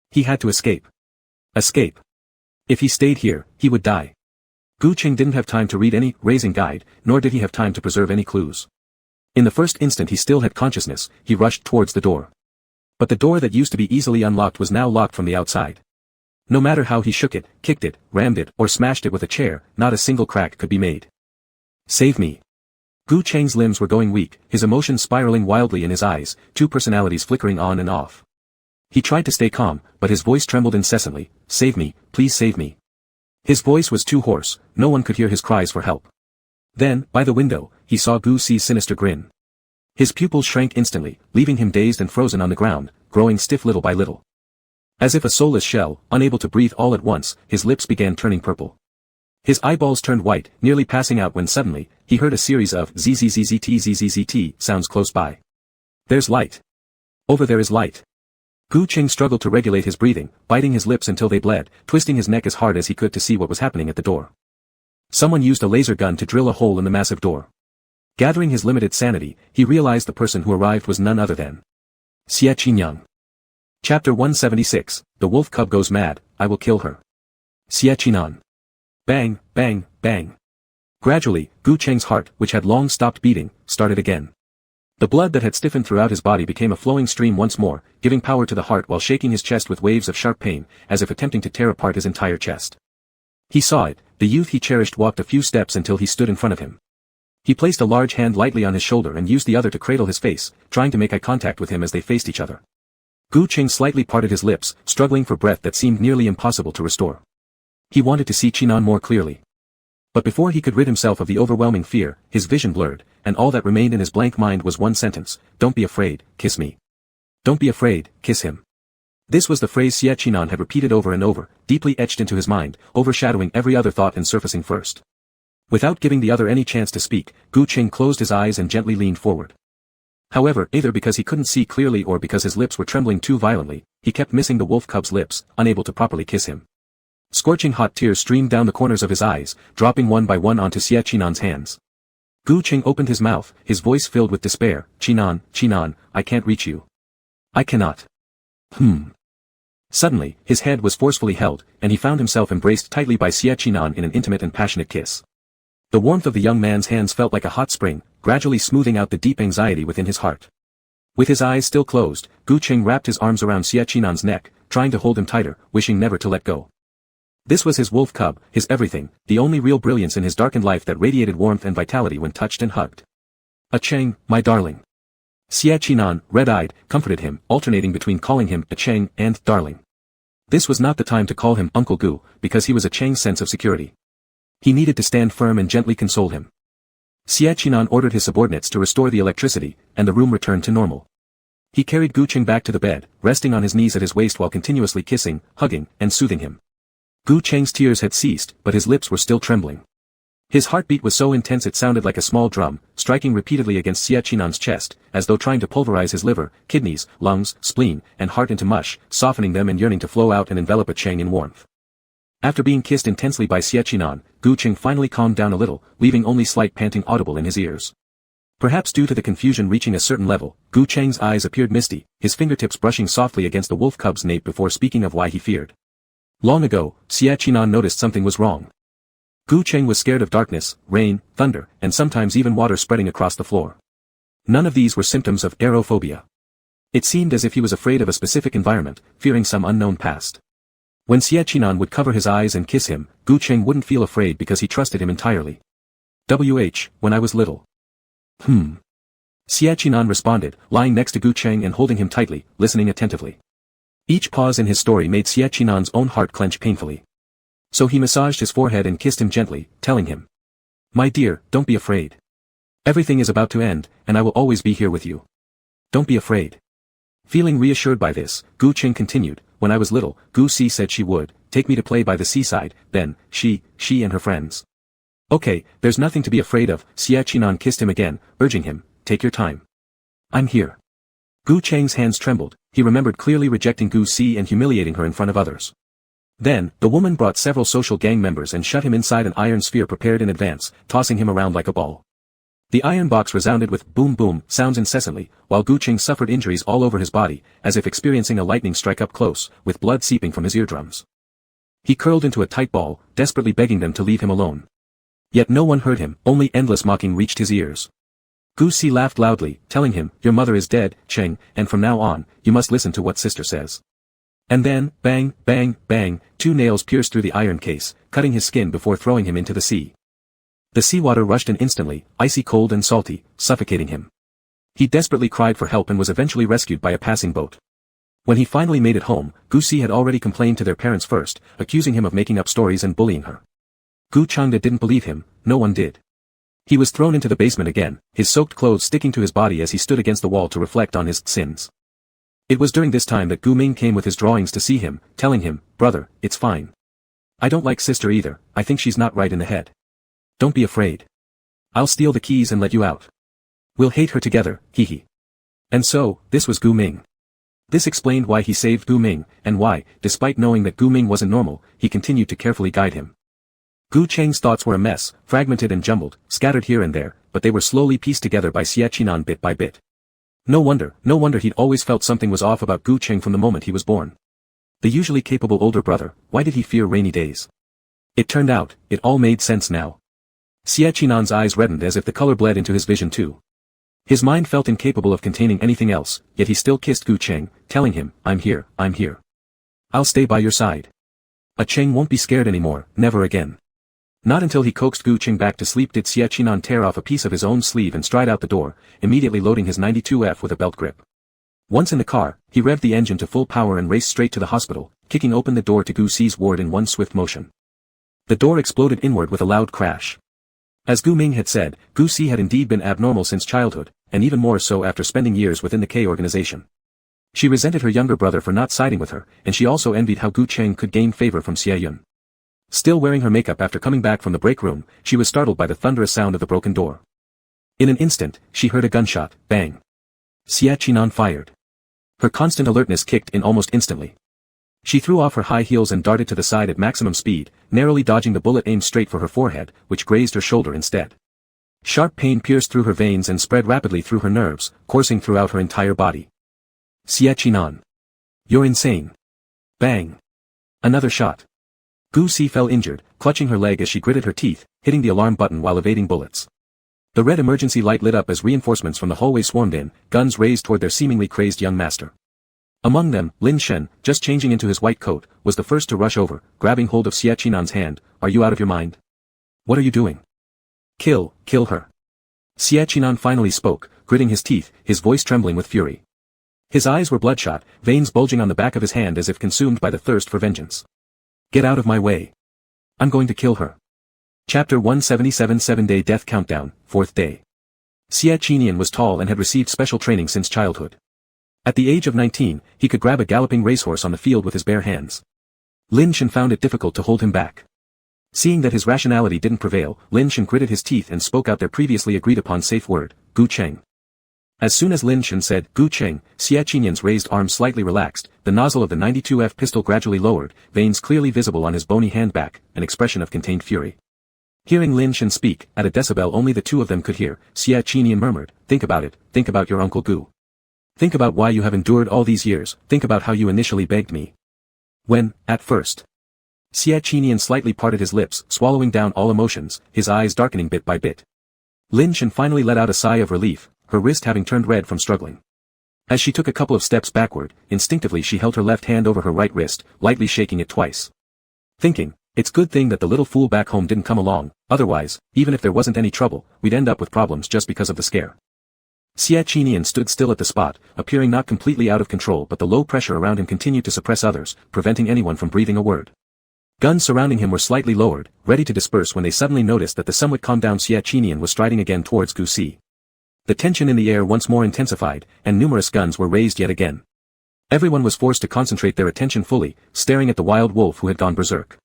He had to escape. Escape. If he stayed here, he would die. Gu Qing didn't have time to read any raising guide, nor did he have time to preserve any clues. In the first instant he still had consciousness, he rushed towards the door. But the door that used to be easily unlocked was now locked from the outside. No matter how he shook it, kicked it, rammed it, or smashed it with a chair, not a single crack could be made. Save me. Gu Cheng's limbs were going weak, his emotions spiraling wildly in his eyes, two personalities flickering on and off. He tried to stay calm, but his voice trembled incessantly, save me, please save me. His voice was too hoarse, no one could hear his cries for help. Then, by the window, he saw Gu Si's sinister grin. His pupils shrank instantly, leaving him dazed and frozen on the ground, growing stiff little by little. As if a soulless shell, unable to breathe all at once, his lips began turning purple. His eyeballs turned white, nearly passing out when suddenly, he heard a series of zzzzzt sounds close by. There's light. Over there is light. Gu Qing struggled to regulate his breathing, biting his lips until they bled, twisting his neck as hard as he could to see what was happening at the door. Someone used a laser gun to drill a hole in the massive door. Gathering his limited sanity, he realized the person who arrived was none other than Xie Qingyang. Chapter 176, The Wolf Cub Goes Mad, I Will Kill Her. Xie Qinan. Bang, bang, bang. Gradually, Gu Cheng's heart, which had long stopped beating, started again. The blood that had stiffened throughout his body became a flowing stream once more, giving power to the heart while shaking his chest with waves of sharp pain, as if attempting to tear apart his entire chest. He saw it, the youth he cherished walked a few steps until he stood in front of him. He placed a large hand lightly on his shoulder and used the other to cradle his face, trying to make eye contact with him as they faced each other. Gu Qing slightly parted his lips, struggling for breath that seemed nearly impossible to restore. He wanted to see Qinan more clearly. But before he could rid himself of the overwhelming fear, his vision blurred, and all that remained in his blank mind was one sentence, don't be afraid, kiss me. Don't be afraid, kiss him. This was the phrase Xie Qinan had repeated over and over, deeply etched into his mind, overshadowing every other thought and surfacing first. Without giving the other any chance to speak, Gu Qing closed his eyes and gently leaned forward. However, either because he couldn't see clearly or because his lips were trembling too violently, he kept missing the wolf cub's lips, unable to properly kiss him. Scorching hot tears streamed down the corners of his eyes, dropping one by one onto Xie Chinan's hands. Gu Qing opened his mouth, his voice filled with despair. Chinan, Chinan, I can't reach you. I cannot. Suddenly, his head was forcefully held, and he found himself embraced tightly by Xie Qinan in an intimate and passionate kiss. The warmth of the young man's hands felt like a hot spring, gradually smoothing out the deep anxiety within his heart. With his eyes still closed, Gu Qing wrapped his arms around Xie Qinan's neck, trying to hold him tighter, wishing never to let go. This was his wolf cub, his everything, the only real brilliance in his darkened life that radiated warmth and vitality when touched and hugged. "A Cheng, my darling." Xie Qinan, red-eyed, comforted him, alternating between calling him a Cheng and darling. This was not the time to call him Uncle Gu, because he was a Cheng's sense of security. He needed to stand firm and gently console him. Xie Qinan ordered his subordinates to restore the electricity, and the room returned to normal. He carried Gu Qing back to the bed, resting on his knees at his waist while continuously kissing, hugging, and soothing him. Gu Cheng's tears had ceased, but his lips were still trembling. His heartbeat was so intense it sounded like a small drum, striking repeatedly against Xie Qinan's chest, as though trying to pulverize his liver, kidneys, lungs, spleen, and heart into mush, softening them and yearning to flow out and envelop a Cheng in warmth. After being kissed intensely by Xie Qinan, Gu Qing finally calmed down a little, leaving only slight panting audible in his ears. Perhaps due to the confusion reaching a certain level, Gu Cheng's eyes appeared misty, his fingertips brushing softly against the wolf cub's nape before speaking of why he feared. Long ago, Xie Qinan noticed something was wrong. Gu Qing was scared of darkness, rain, thunder, and sometimes even water spreading across the floor. None of these were symptoms of aerophobia. It seemed as if he was afraid of a specific environment, fearing some unknown past. When Xie Qinan would cover his eyes and kiss him, Gu Qing wouldn't feel afraid because he trusted him entirely. When I was little. Xie Qinan responded, lying next to Gu Qing and holding him tightly, listening attentively. Each pause in his story made Xie Qinan's own heart clench painfully. So he massaged his forehead and kissed him gently, telling him, "My dear, don't be afraid. Everything is about to end, and I will always be here with you. Don't be afraid." Feeling reassured by this, Gu Qing continued, "When I was little, Gu Si said she would take me to play by the seaside, then, she and her friends." "Okay, there's nothing to be afraid of." Xie Qinan kissed him again, urging him, "Take your time. I'm here." Gu Cheng's hands trembled, he remembered clearly rejecting Gu Si and humiliating her in front of others. Then, the woman brought several social gang members and shut him inside an iron sphere prepared in advance, tossing him around like a ball. The iron box resounded with boom boom sounds incessantly, while Gu Qing suffered injuries all over his body, as if experiencing a lightning strike up close, with blood seeping from his eardrums. He curled into a tight ball, desperately begging them to leave him alone. Yet no one heard him, only endless mocking reached his ears. Gu Si laughed loudly, telling him, "Your mother is dead, Cheng, and from now on, you must listen to what sister says." And then, bang, bang, bang, 2 nails pierced through the iron case, cutting his skin before throwing him into the sea. The seawater rushed in instantly, icy cold and salty, suffocating him. He desperately cried for help and was eventually rescued by a passing boat. When he finally made it home, Gu Si had already complained to their parents first, accusing him of making up stories and bullying her. Gu Changde didn't believe him, no one did. He was thrown into the basement again, his soaked clothes sticking to his body as he stood against the wall to reflect on his sins. It was during this time that Gu Ming came with his drawings to see him, telling him, "Brother, it's fine. I don't like sister either, I think she's not right in the head. Don't be afraid. I'll steal the keys and let you out. We'll hate her together, hee." And so, this was Gu Ming. This explained why he saved Gu Ming, and why, despite knowing that Gu Ming wasn't normal, he continued to carefully guide him. Gu Cheng's thoughts were a mess, fragmented and jumbled, scattered here and there, but they were slowly pieced together by Xie Qinan bit by bit. No wonder he'd always felt something was off about Gu Cheng from the moment he was born. The usually capable older brother, why did he fear rainy days? It turned out, it all made sense now. Xie Qinan's eyes reddened as if the color bled into his vision too. His mind felt incapable of containing anything else, yet he still kissed Gu Cheng, telling him, I'm here. I'll stay by your side. A Cheng won't be scared anymore, never again." Not until he coaxed Gu Qing back to sleep did Xie Qinan tear off a piece of his own sleeve and stride out the door, immediately loading his 92F with a belt grip. Once in the car, he revved the engine to full power and raced straight to the hospital, kicking open the door to Gu Si's ward in one swift motion. The door exploded inward with a loud crash. As Gu Ming had said, Gu Si had indeed been abnormal since childhood, and even more so after spending years within the K organization. She resented her younger brother for not siding with her, and she also envied how Gu Cheng could gain favor from Xie Yun. Still wearing her makeup after coming back from the break room, she was startled by the thunderous sound of the broken door. In an instant, she heard a gunshot, bang. Xie Qinan fired. Her constant alertness kicked in almost instantly. She threw off her high heels and darted to the side at maximum speed, narrowly dodging the bullet aimed straight for her forehead, which grazed her shoulder instead. Sharp pain pierced through her veins and spread rapidly through her nerves, coursing throughout her entire body. Xie. You're insane. Bang. Another shot. Gu Si fell injured, clutching her leg as she gritted her teeth, hitting the alarm button while evading bullets. The red emergency light lit up as reinforcements from the hallway swarmed in, guns raised toward their seemingly crazed young master. Among them, Lin Shen, just changing into his white coat, was the first to rush over, grabbing hold of Xie Qinan's hand. Are you out of your mind? What are you doing? Kill her. Xie Qinan finally spoke, gritting his teeth, his voice trembling with fury. His eyes were bloodshot, veins bulging on the back of his hand as if consumed by the thirst for vengeance. Get out of my way. I'm going to kill her. Chapter 177 7-Day Death Countdown, 4th Day. Xie Qinian was tall and had received special training since childhood. At the age of 19, he could grab a galloping racehorse on the field with his bare hands. Lin Shen found it difficult to hold him back. Seeing that his rationality didn't prevail, Lin Shen gritted his teeth and spoke out their previously agreed-upon safe word, Gu Cheng. As soon as Lin Shen said, Gu Cheng, Xie Qinian's raised arm slightly relaxed, the nozzle of the 92F pistol gradually lowered, veins clearly visible on his bony hand back, an expression of contained fury. Hearing Lin Shen speak, at a decibel only the two of them could hear, Xie Qinian murmured, think about it, think about your Uncle Gu. Think about why you have endured all these years, think about how you initially begged me. When, at first. Xie Qinian slightly parted his lips, swallowing down all emotions, his eyes darkening bit by bit. Lin Shen finally let out a sigh of relief, her wrist having turned red from struggling. As she took a couple of steps backward, instinctively she held her left hand over her right wrist, lightly shaking it twice. Thinking, it's good thing that the little fool back home didn't come along, otherwise, even if there wasn't any trouble, we'd end up with problems just because of the scare. Xie Qinian stood still at the spot, appearing not completely out of control, but the low pressure around him continued to suppress others, preventing anyone from breathing a word. Guns surrounding him were slightly lowered, ready to disperse when they suddenly noticed that the somewhat calmed down Xie Qinian was striding again towards Gu Si. The tension in the air once more intensified, and numerous guns were raised yet again. Everyone was forced to concentrate their attention fully, staring at the wild wolf who had gone berserk.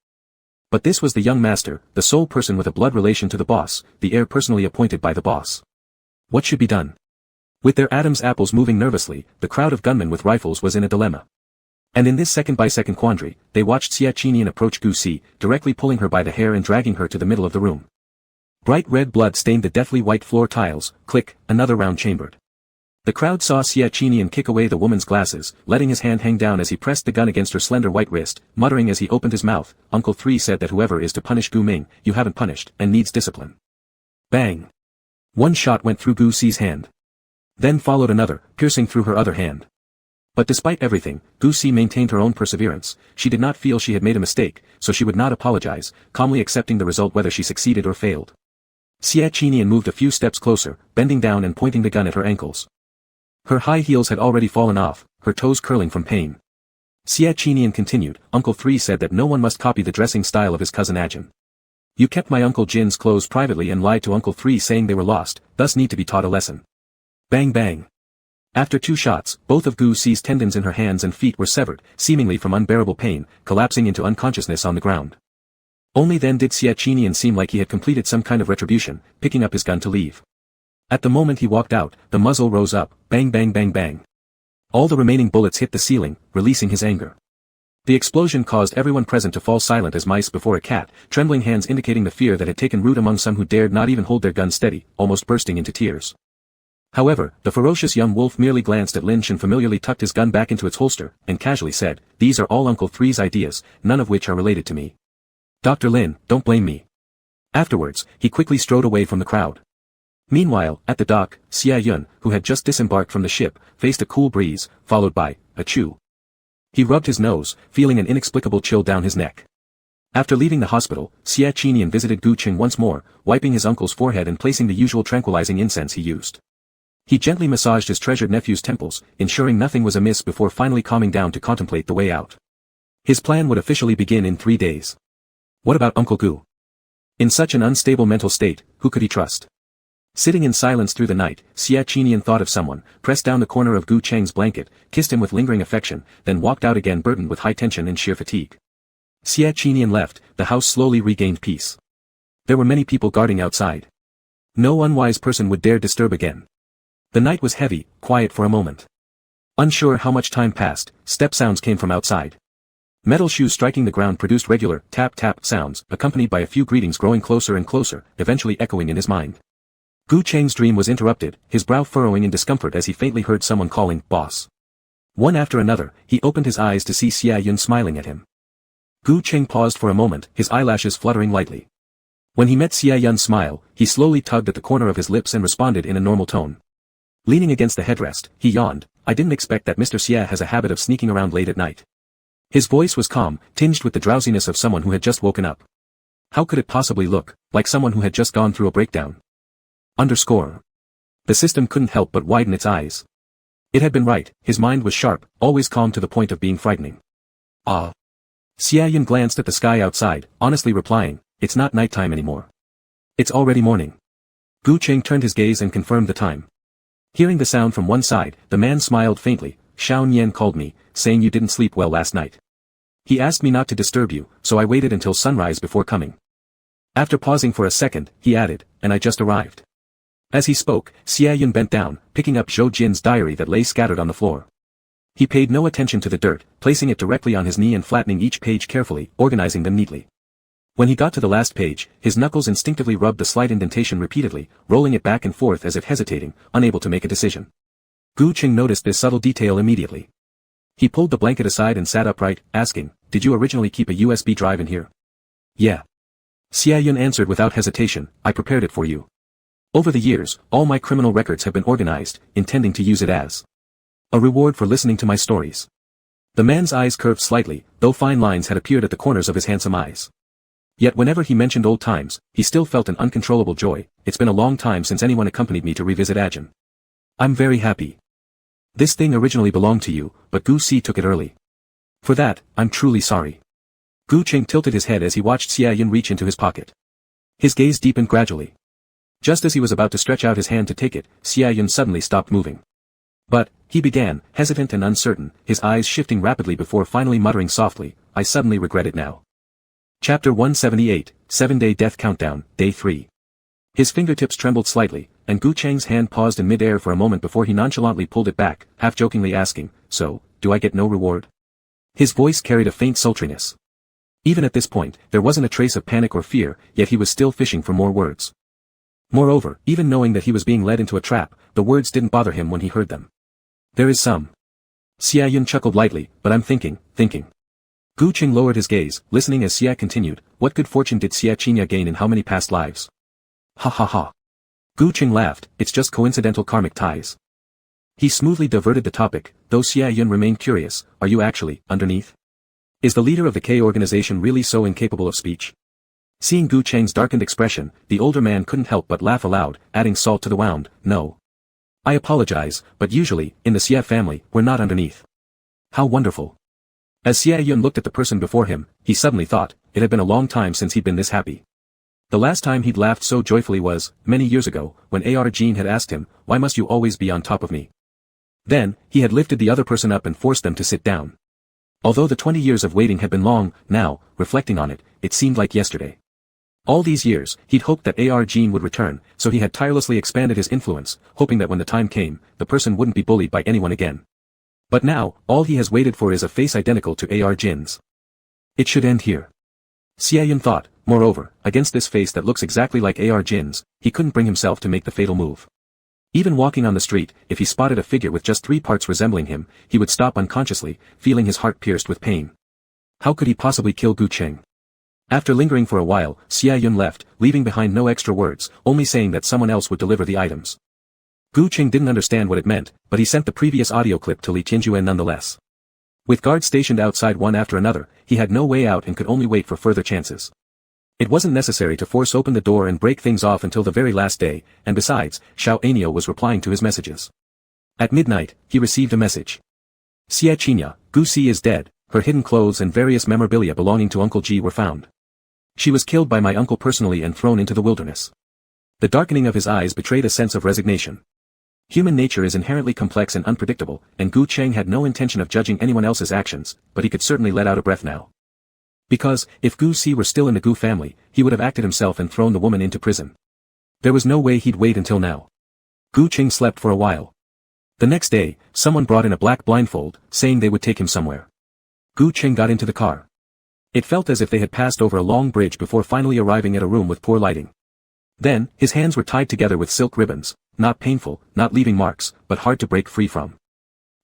But this was the young master, the sole person with a blood relation to the boss, the heir personally appointed by the boss. What should be done? With their Adam's apples moving nervously, the crowd of gunmen with rifles was in a dilemma. And in this second-by-second quandary, they watched Xie Qinian approach Gu Si, directly pulling her by the hair and dragging her to the middle of the room. Bright red blood stained the deathly white floor tiles, click, another round chambered. The crowd saw Xie Qinian kick away the woman's glasses, letting his hand hang down as he pressed the gun against her slender white wrist, muttering as he opened his mouth, Uncle 3 said that whoever is to punish Gu Ming, you haven't punished, and needs discipline. Bang! One shot went through Gu Si's hand. Then followed another, piercing through her other hand. But despite everything, Gu Si maintained her own perseverance. She did not feel she had made a mistake, so she would not apologize, calmly accepting the result whether she succeeded or failed. Xie Qinian moved a few steps closer, bending down and pointing the gun at her ankles. Her high heels had already fallen off, her toes curling from pain. Xie Qinian continued, Uncle 3 said that no one must copy the dressing style of his cousin Ajin. You kept my Uncle Jin's clothes privately and lied to Uncle 3 saying they were lost, thus need to be taught a lesson. Bang bang. After 2 shots, both of Gu Si's tendons in her hands and feet were severed, seemingly from unbearable pain, collapsing into unconsciousness on the ground. Only then did Xie Qinian seem like he had completed some kind of retribution, picking up his gun to leave. At the moment he walked out, the muzzle rose up, bang bang bang bang. All the remaining bullets hit the ceiling, releasing his anger. The explosion caused everyone present to fall silent as mice before a cat, trembling hands indicating the fear that had taken root among some who dared not even hold their guns steady, almost bursting into tears. However, the ferocious young wolf merely glanced at Lin Shen, familiarly tucked his gun back into its holster, and casually said, These are all Uncle 3's ideas, none of which are related to me. Dr. Lin, don't blame me. Afterwards, he quickly strode away from the crowd. Meanwhile, at the dock, Xie Yun, who had just disembarked from the ship, faced a cool breeze, followed by a chew. He rubbed his nose, feeling an inexplicable chill down his neck. After leaving the hospital, Xie Qinian visited Gu Cheng once more, wiping his uncle's forehead and placing the usual tranquilizing incense he used. He gently massaged his treasured nephew's temples, ensuring nothing was amiss before finally calming down to contemplate the way out. His plan would officially begin in 3 days. What about Uncle Gu? In such an unstable mental state, who could he trust? Sitting in silence through the night, Xie Qinian thought of someone, pressed down the corner of Gu Cheng's blanket, kissed him with lingering affection, then walked out again burdened with high tension and sheer fatigue. Xie Qinian left, the house slowly regained peace. There were many people guarding outside. No unwise person would dare disturb again. The night was heavy, quiet for a moment. Unsure how much time passed, step sounds came from outside. Metal shoes striking the ground produced regular tap-tap sounds, accompanied by a few greetings growing closer and closer, eventually echoing in his mind. Gu Cheng's dream was interrupted, his brow furrowing in discomfort as he faintly heard someone calling, "Boss." One after another, he opened his eyes to see Xia Yun smiling at him. Gu Cheng paused for a moment, his eyelashes fluttering lightly. When he met Xia Yun's smile, he slowly tugged at the corner of his lips and responded in a normal tone. Leaning against the headrest, he yawned, "I didn't expect that Mr. Xia has a habit of sneaking around late at night." His voice was calm, tinged with the drowsiness of someone who had just woken up. How could it possibly look like someone who had just gone through a breakdown? The system couldn't help but widen its eyes. It had been right, his mind was sharp, always calm to the point of being frightening. Ah. Xia Yun glanced at the sky outside, honestly replying, "It's not nighttime anymore. It's already morning." Gu Cheng turned his gaze and confirmed the time. Hearing the sound from one side, the man smiled faintly. "Xiao Nian called me, saying you didn't sleep well last night. He asked me not to disturb you, so I waited until sunrise before coming." After pausing for a second, he added, "And I just arrived." As he spoke, Xia Yun bent down, picking up Zhou Jin's diary that lay scattered on the floor. He paid no attention to the dirt, placing it directly on his knee and flattening each page carefully, organizing them neatly. When he got to the last page, his knuckles instinctively rubbed the slight indentation repeatedly, rolling it back and forth as if hesitating, unable to make a decision. Gu Cheng noticed this subtle detail immediately. He pulled the blanket aside and sat upright, asking, "Did you originally keep a USB drive in here?" "Yeah." Xia Yun answered without hesitation, "I prepared it for you. Over the years, all my criminal records have been organized, intending to use it as a reward for listening to my stories." The man's eyes curved slightly, though fine lines had appeared at the corners of his handsome eyes. Yet whenever he mentioned old times, he still felt an uncontrollable joy. "It's been a long time since anyone accompanied me to revisit Ajin. I'm very happy. This thing originally belonged to you, but Gu Si took it early. For that, I'm truly sorry." Gu Cheng tilted his head as he watched Xia Yun reach into his pocket. His gaze deepened gradually. Just as he was about to stretch out his hand to take it, Xia Yun suddenly stopped moving. "But," he began, hesitant and uncertain, his eyes shifting rapidly before finally muttering softly, "I suddenly regret it now." Chapter 178, 7-Day Death Countdown, Day 3. His fingertips trembled slightly, and Gu Cheng's hand paused in mid-air for a moment before he nonchalantly pulled it back, half-jokingly asking, "So, do I get no reward?" His voice carried a faint sultriness. Even at this point, there wasn't a trace of panic or fear, yet he was still fishing for more words. Moreover, even knowing that he was being led into a trap, the words didn't bother him when he heard them. "There is some." Xia Yun chuckled lightly, "But I'm thinking. Gu Cheng lowered his gaze, listening as Xia continued, "What good fortune did Xia Qinya gain in how many past lives?" "Ha ha ha." Gu Cheng laughed, "It's just coincidental karmic ties." He smoothly diverted the topic, though Xia Yun remained curious, "Are you actually, underneath? Is the leader of the K organization really so incapable of speech?" Seeing Gu Cheng's darkened expression, the older man couldn't help but laugh aloud, adding salt to the wound, "No. I apologize, but usually, in the Xia family, we're not underneath." "How wonderful." As Xia Yun looked at the person before him, he suddenly thought, it had been a long time since he'd been this happy. The last time he'd laughed so joyfully was, many years ago, when A.R. Jean had asked him, "Why must you always be on top of me?" Then, he had lifted the other person up and forced them to sit down. Although the 20 years of waiting had been long, now, reflecting on it, it seemed like yesterday. All these years, he'd hoped that A.R. Jean would return, so he had tirelessly expanded his influence, hoping that when the time came, the person wouldn't be bullied by anyone again. But now, all he has waited for is a face identical to A.R. Jin's. It should end here. Xia Yun thought, moreover, against this face that looks exactly like A.R. Jin's, he couldn't bring himself to make the fatal move. Even walking on the street, if he spotted a figure with just 3 parts resembling him, he would stop unconsciously, feeling his heart pierced with pain. How could he possibly kill Gu Cheng? After lingering for a while, Xia Yun left, leaving behind no extra words, only saying that someone else would deliver the items. Gu Cheng didn't understand what it meant, but he sent the previous audio clip to Li Tianjue nonetheless. With guards stationed outside one after another, he had no way out and could only wait for further chances. It wasn't necessary to force open the door and break things off until the very last day, and besides, Xiao Anio was replying to his messages. At midnight, he received a message. "Xia Qinya, Gu Si is dead, her hidden clothes and various memorabilia belonging to Uncle Ji were found. She was killed by my uncle personally and thrown into the wilderness." The darkening of his eyes betrayed a sense of resignation. Human nature is inherently complex and unpredictable, and Gu Cheng had no intention of judging anyone else's actions, but he could certainly let out a breath now. Because, if Gu Si were still in the Gu family, he would have acted himself and thrown the woman into prison. There was no way he'd wait until now. Gu Cheng slept for a while. The next day, someone brought in a black blindfold, saying they would take him somewhere. Gu Qing got into the car. It felt as if they had passed over a long bridge before finally arriving at a room with poor lighting. Then, his hands were tied together with silk ribbons, not painful, not leaving marks, but hard to break free from.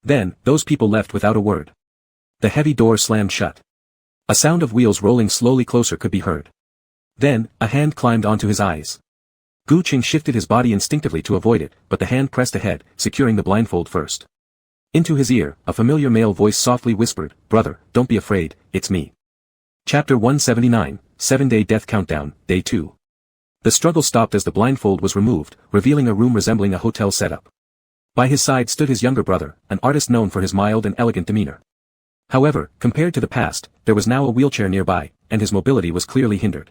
Then, those people left without a word. The heavy door slammed shut. A sound of wheels rolling slowly closer could be heard. Then, a hand climbed onto his eyes. Gu Qing shifted his body instinctively to avoid it, but the hand pressed ahead, securing the blindfold first. Into his ear, a familiar male voice softly whispered, "Brother, don't be afraid, it's me." Chapter 179, 7-Day Death Countdown, Day 2. The struggle stopped as the blindfold was removed, revealing a room resembling a hotel setup. By his side stood his younger brother, an artist known for his mild and elegant demeanor. However, compared to the past, there was now a wheelchair nearby, and his mobility was clearly hindered.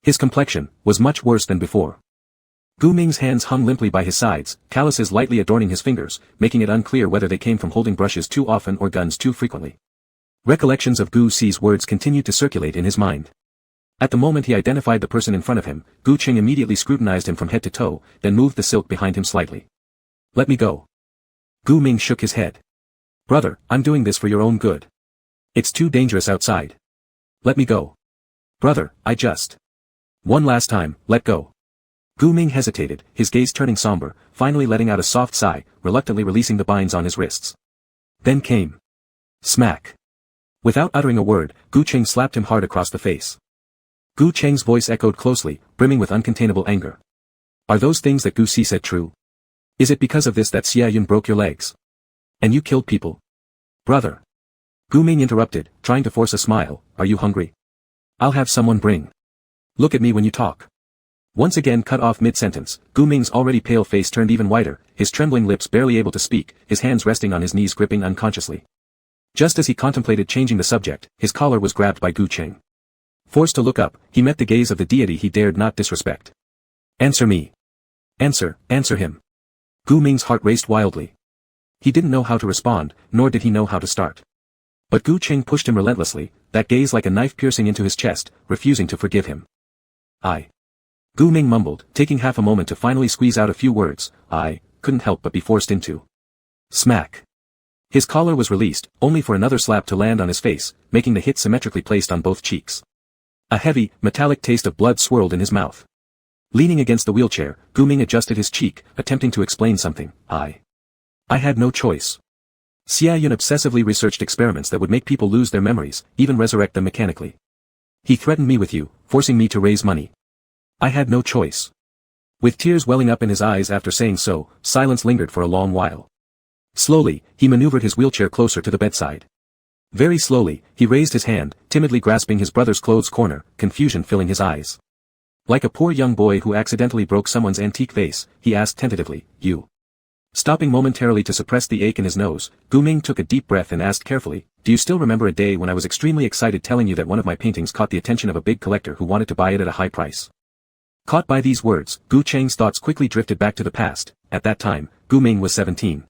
His complexion was much worse than before. Gu Ming's hands hung limply by his sides, calluses lightly adorning his fingers, making it unclear whether they came from holding brushes too often or guns too frequently. Recollections of Gu Si's words continued to circulate in his mind. At the moment he identified the person in front of him, Gu Qing immediately scrutinized him from head to toe, then moved the silk behind him slightly. "Let me go." Gu Ming shook his head. "Brother, I'm doing this for your own good. It's too dangerous outside. Let me go. Brother, I just. One last time, let go." Gu Ming hesitated, his gaze turning somber, finally letting out a soft sigh, reluctantly releasing the binds on his wrists. Then came. Smack. Without uttering a word, Gu Qing slapped him hard across the face. Gu Cheng's voice echoed closely, brimming with uncontainable anger. "Are those things that Gu Si said true? Is it because of this that Xia Yun broke your legs? And you killed people? Brother." Gu Ming interrupted, trying to force a smile, "Are you hungry? I'll have someone bring. Look at me when you talk." Once again cut off mid-sentence, Gu Ming's already pale face turned even whiter, his trembling lips barely able to speak, his hands resting on his knees gripping unconsciously. Just as he contemplated changing the subject, his collar was grabbed by Gu Qing. Forced to look up, he met the gaze of the deity he dared not disrespect. "Answer me. Answer him." Gu Ming's heart raced wildly. He didn't know how to respond, nor did he know how to start. But Gu Qing pushed him relentlessly, that gaze like a knife piercing into his chest, refusing to forgive him. "I." Gu Ming mumbled, taking half a moment to finally squeeze out a few words. "I couldn't help but be forced into." Smack. His collar was released, only for another slap to land on his face, making the hit symmetrically placed on both cheeks. A heavy, metallic taste of blood swirled in his mouth. Leaning against the wheelchair, Gu Ming adjusted his cheek, attempting to explain something. I had no choice. Xia Yun obsessively researched experiments that would make people lose their memories, even resurrect them mechanically. He threatened me with you, forcing me to raise money. I had no choice." With tears welling up in his eyes after saying so, silence lingered for a long while. Slowly, he maneuvered his wheelchair closer to the bedside. Very slowly, he raised his hand, timidly grasping his brother's clothes corner, confusion filling his eyes. Like a poor young boy who accidentally broke someone's antique vase, he asked tentatively, "You?" Stopping momentarily to suppress the ache in his nose, Gu Ming took a deep breath and asked carefully, "Do you still remember a day when I was extremely excited telling you that one of my paintings caught the attention of a big collector who wanted to buy it at a high price?" Caught by these words, Gu Cheng's thoughts quickly drifted back to the past. At that time, Gu Ming was 17.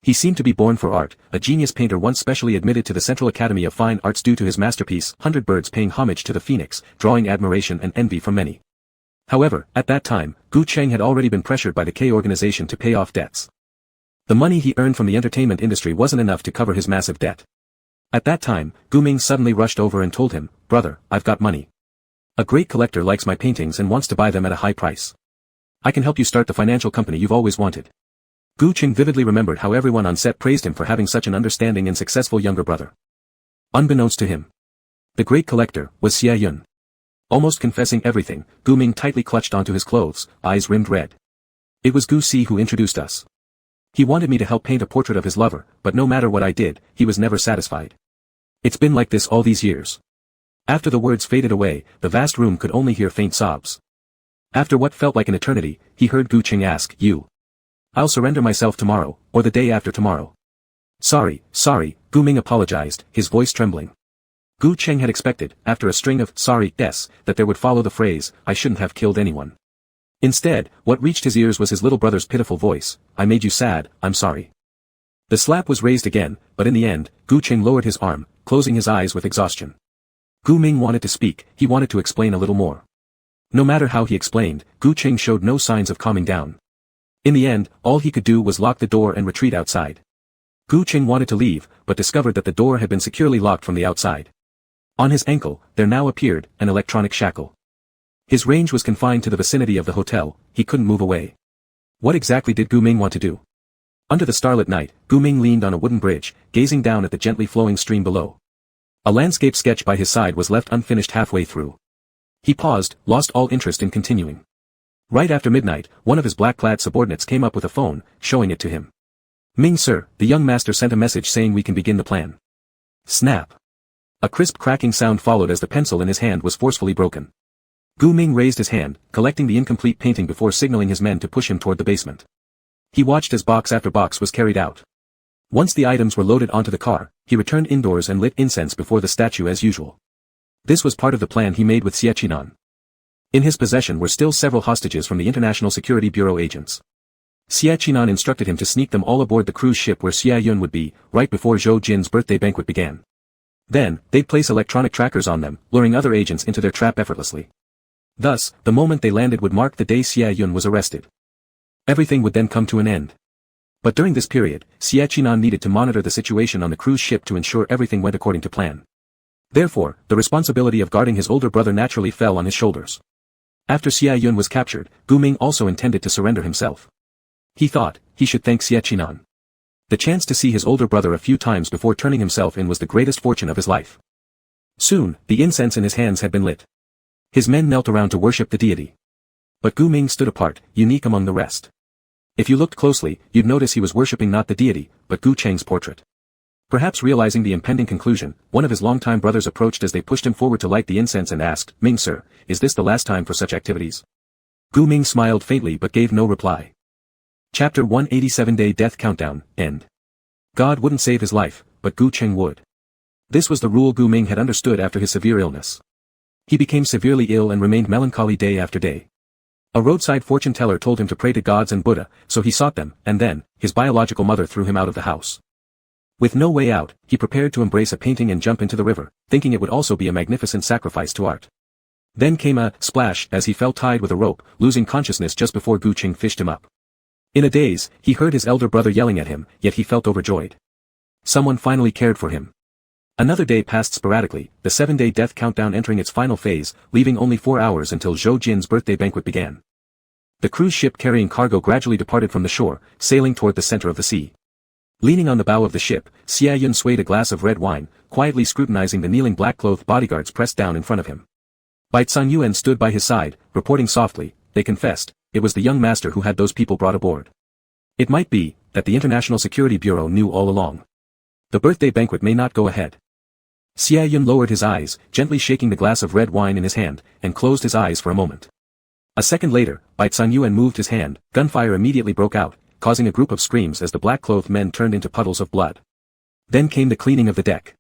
He seemed to be born for art, a genius painter once specially admitted to the Central Academy of Fine Arts due to his masterpiece, 100 Birds paying homage to the phoenix, drawing admiration and envy from many. However, at that time, Gu Cheng had already been pressured by the K organization to pay off debts. The money he earned from the entertainment industry wasn't enough to cover his massive debt. At that time, Gu Ming suddenly rushed over and told him, "Brother, I've got money. A great collector likes my paintings and wants to buy them at a high price. I can help you start the financial company you've always wanted." Gu Qing vividly remembered how everyone on set praised him for having such an understanding and successful younger brother. Unbeknownst to him, the great collector was Xia Yun. Almost confessing everything, Gu Ming tightly clutched onto his clothes, eyes rimmed red. "It was Gu Si who introduced us. He wanted me to help paint a portrait of his lover, but no matter what I did, he was never satisfied. It's been like this all these years." After the words faded away, the vast room could only hear faint sobs. After what felt like an eternity, he heard Gu Qing ask, "You?" "I'll surrender myself tomorrow, or the day after tomorrow." Sorry, Gu Ming apologized, his voice trembling. Gu Cheng had expected, after a string of sorry-s, that there would follow the phrase, "I shouldn't have killed anyone." Instead, what reached his ears was his little brother's pitiful voice, "I made you sad, I'm sorry." The slap was raised again, but in the end, Gu Cheng lowered his arm, closing his eyes with exhaustion. Gu Ming wanted to speak, he wanted to explain a little more. No matter how he explained, Gu Cheng showed no signs of calming down. In the end, all he could do was lock the door and retreat outside. Gu Qing wanted to leave, but discovered that the door had been securely locked from the outside. On his ankle, there now appeared an electronic shackle. His range was confined to the vicinity of the hotel, he couldn't move away. What exactly did Gu Ming want to do? Under the starlit night, Gu Ming leaned on a wooden bridge, gazing down at the gently flowing stream below. A landscape sketch by his side was left unfinished halfway through. He paused, lost all interest in continuing. Right after midnight, one of his black-clad subordinates came up with a phone, showing it to him. Ming sir, the young master sent a message saying we can begin the plan. Snap. A crisp cracking sound followed as the pencil in his hand was forcefully broken. Gu Ming raised his hand, collecting the incomplete painting before signaling his men to push him toward the basement. He watched as box after box was carried out. Once the items were loaded onto the car, he returned indoors and lit incense before the statue as usual. This was part of the plan he made with Xie Qinan. In his possession were still several hostages from the International Security Bureau agents. Xie Qinan instructed him to sneak them all aboard the cruise ship where Xia Yun would be, right before Zhou Jin's birthday banquet began. Then, they'd place electronic trackers on them, luring other agents into their trap effortlessly. Thus, the moment they landed would mark the day Xia Yun was arrested. Everything would then come to an end. But during this period, Xie Qinan needed to monitor the situation on the cruise ship to ensure everything went according to plan. Therefore, the responsibility of guarding his older brother naturally fell on his shoulders. After Xia Yun was captured, Gu Ming also intended to surrender himself. He thought, he should thank Xie Qinan. The chance to see his older brother a few times before turning himself in was the greatest fortune of his life. Soon, the incense in his hands had been lit. His men knelt around to worship the deity. But Gu Ming stood apart, unique among the rest. If you looked closely, you'd notice he was worshipping not the deity, but Gu Cheng's portrait. Perhaps realizing the impending conclusion, one of his longtime brothers approached as they pushed him forward to light the incense and asked, Ming sir, is this the last time for such activities? Gu Ming smiled faintly but gave no reply. Chapter 187 Day Death Countdown, End. God wouldn't save his life, but Gu Cheng would. This was the rule Gu Ming had understood after his severe illness. He became severely ill and remained melancholy day after day. A roadside fortune teller told him to pray to gods and Buddha, so he sought them, and then, his biological mother threw him out of the house. With no way out, he prepared to embrace a painting and jump into the river, thinking it would also be a magnificent sacrifice to art. Then came a splash as he fell tied with a rope, losing consciousness just before Gu Cheng fished him up. In a daze, he heard his elder brother yelling at him, yet he felt overjoyed. Someone finally cared for him. Another day passed sporadically, the 7-day death countdown entering its final phase, leaving only 4 hours until Zhou Jin's birthday banquet began. The cruise ship carrying cargo gradually departed from the shore, sailing toward the center of the sea. Leaning on the bow of the ship, Xia Yun swayed a glass of red wine, quietly scrutinizing the kneeling black-clothed bodyguards pressed down in front of him. Bai San Yuan stood by his side, reporting softly, they confessed, it was the young master who had those people brought aboard. It might be, that the International Security Bureau knew all along. The birthday banquet may not go ahead. Xia Yun lowered his eyes, gently shaking the glass of red wine in his hand, and closed his eyes for a moment. A second later, Bai San Yuan moved his hand, gunfire immediately broke out, causing a group of screams as the black-clothed men turned into puddles of blood. Then came the cleaning of the deck.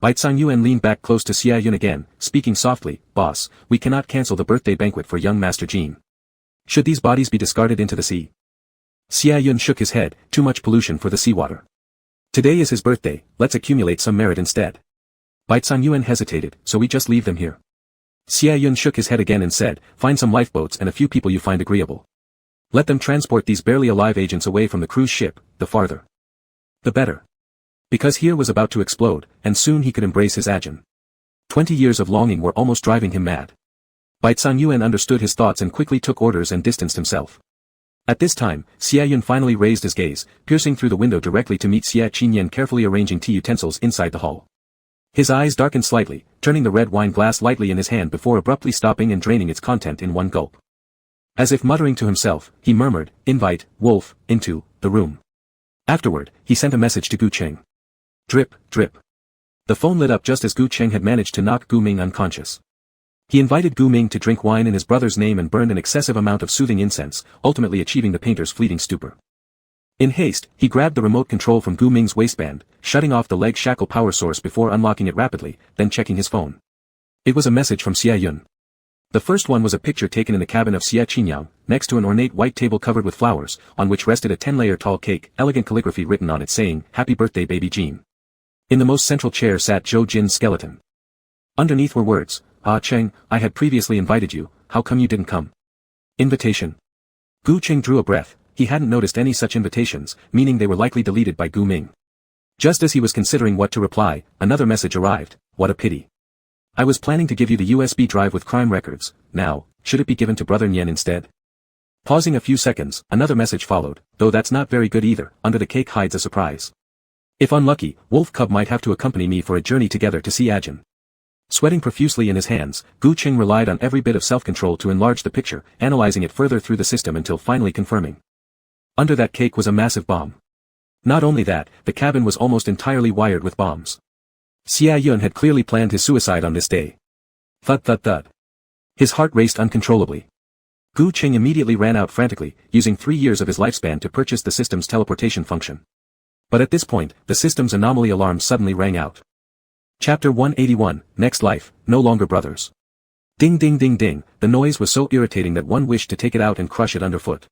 Bai San Yuan leaned back close to Xia Yun again, speaking softly, boss, we cannot cancel the birthday banquet for young Master Jin. Should these bodies be discarded into the sea? Xia Yun shook his head, too much pollution for the seawater. Today is his birthday, let's accumulate some merit instead. Bai San Yuan hesitated, so we just leave them here. Xia Yun shook his head again and said, find some lifeboats and a few people you find agreeable. Let them transport these barely alive agents away from the cruise ship, the farther the better. Because here was about to explode, and soon he could embrace his Ajin. 20 years of longing were almost driving him mad. Bai San Yuan understood his thoughts and quickly took orders and distanced himself. At this time, Xia Yun finally raised his gaze, piercing through the window directly to meet Xie Qinyan carefully arranging tea utensils inside the hall. His eyes darkened slightly, turning the red wine glass lightly in his hand before abruptly stopping and draining its content in one gulp. As if muttering to himself, he murmured, invite, Wolf, into, the room. Afterward, he sent a message to Gu Cheng. Drip, drip. The phone lit up just as Gu Cheng had managed to knock Gu Ming unconscious. He invited Gu Ming to drink wine in his brother's name and burned an excessive amount of soothing incense, ultimately achieving the painter's fleeting stupor. In haste, he grabbed the remote control from Gu Ming's waistband, shutting off the leg shackle power source before unlocking it rapidly, then checking his phone. It was a message from Xia Yun. The first one was a picture taken in the cabin of Xie Qinyang, next to an ornate white table covered with flowers, on which rested a 10-layer tall cake, elegant calligraphy written on it saying, Happy birthday baby Jean. In the most central chair sat Zhou Jin's skeleton. Underneath were words, Ah Cheng, I had previously invited you, how come you didn't come? Invitation. Gu Cheng drew a breath, he hadn't noticed any such invitations, meaning they were likely deleted by Gu Ming. Just as he was considering what to reply, another message arrived. What a pity. I was planning to give you the USB drive with crime records. Now, should it be given to Brother Nyen instead? Pausing a few seconds, another message followed, though that's not very good either. Under the cake hides a surprise. If unlucky, Wolf Cub might have to accompany me for a journey together to see Ajin. Sweating profusely in his hands, Gu Qing relied on every bit of self-control to enlarge the picture, analyzing it further through the system until finally confirming. Under that cake was a massive bomb. Not only that, the cabin was almost entirely wired with bombs. Xia Yun had clearly planned his suicide on this day. Thud thud thud. His heart raced uncontrollably. Gu Qing immediately ran out frantically, using 3 years of his lifespan to purchase the system's teleportation function. But at this point, the system's anomaly alarm suddenly rang out. Chapter 181, Next Life, No Longer Brothers. Ding ding ding ding, the noise was so irritating that one wished to take it out and crush it underfoot.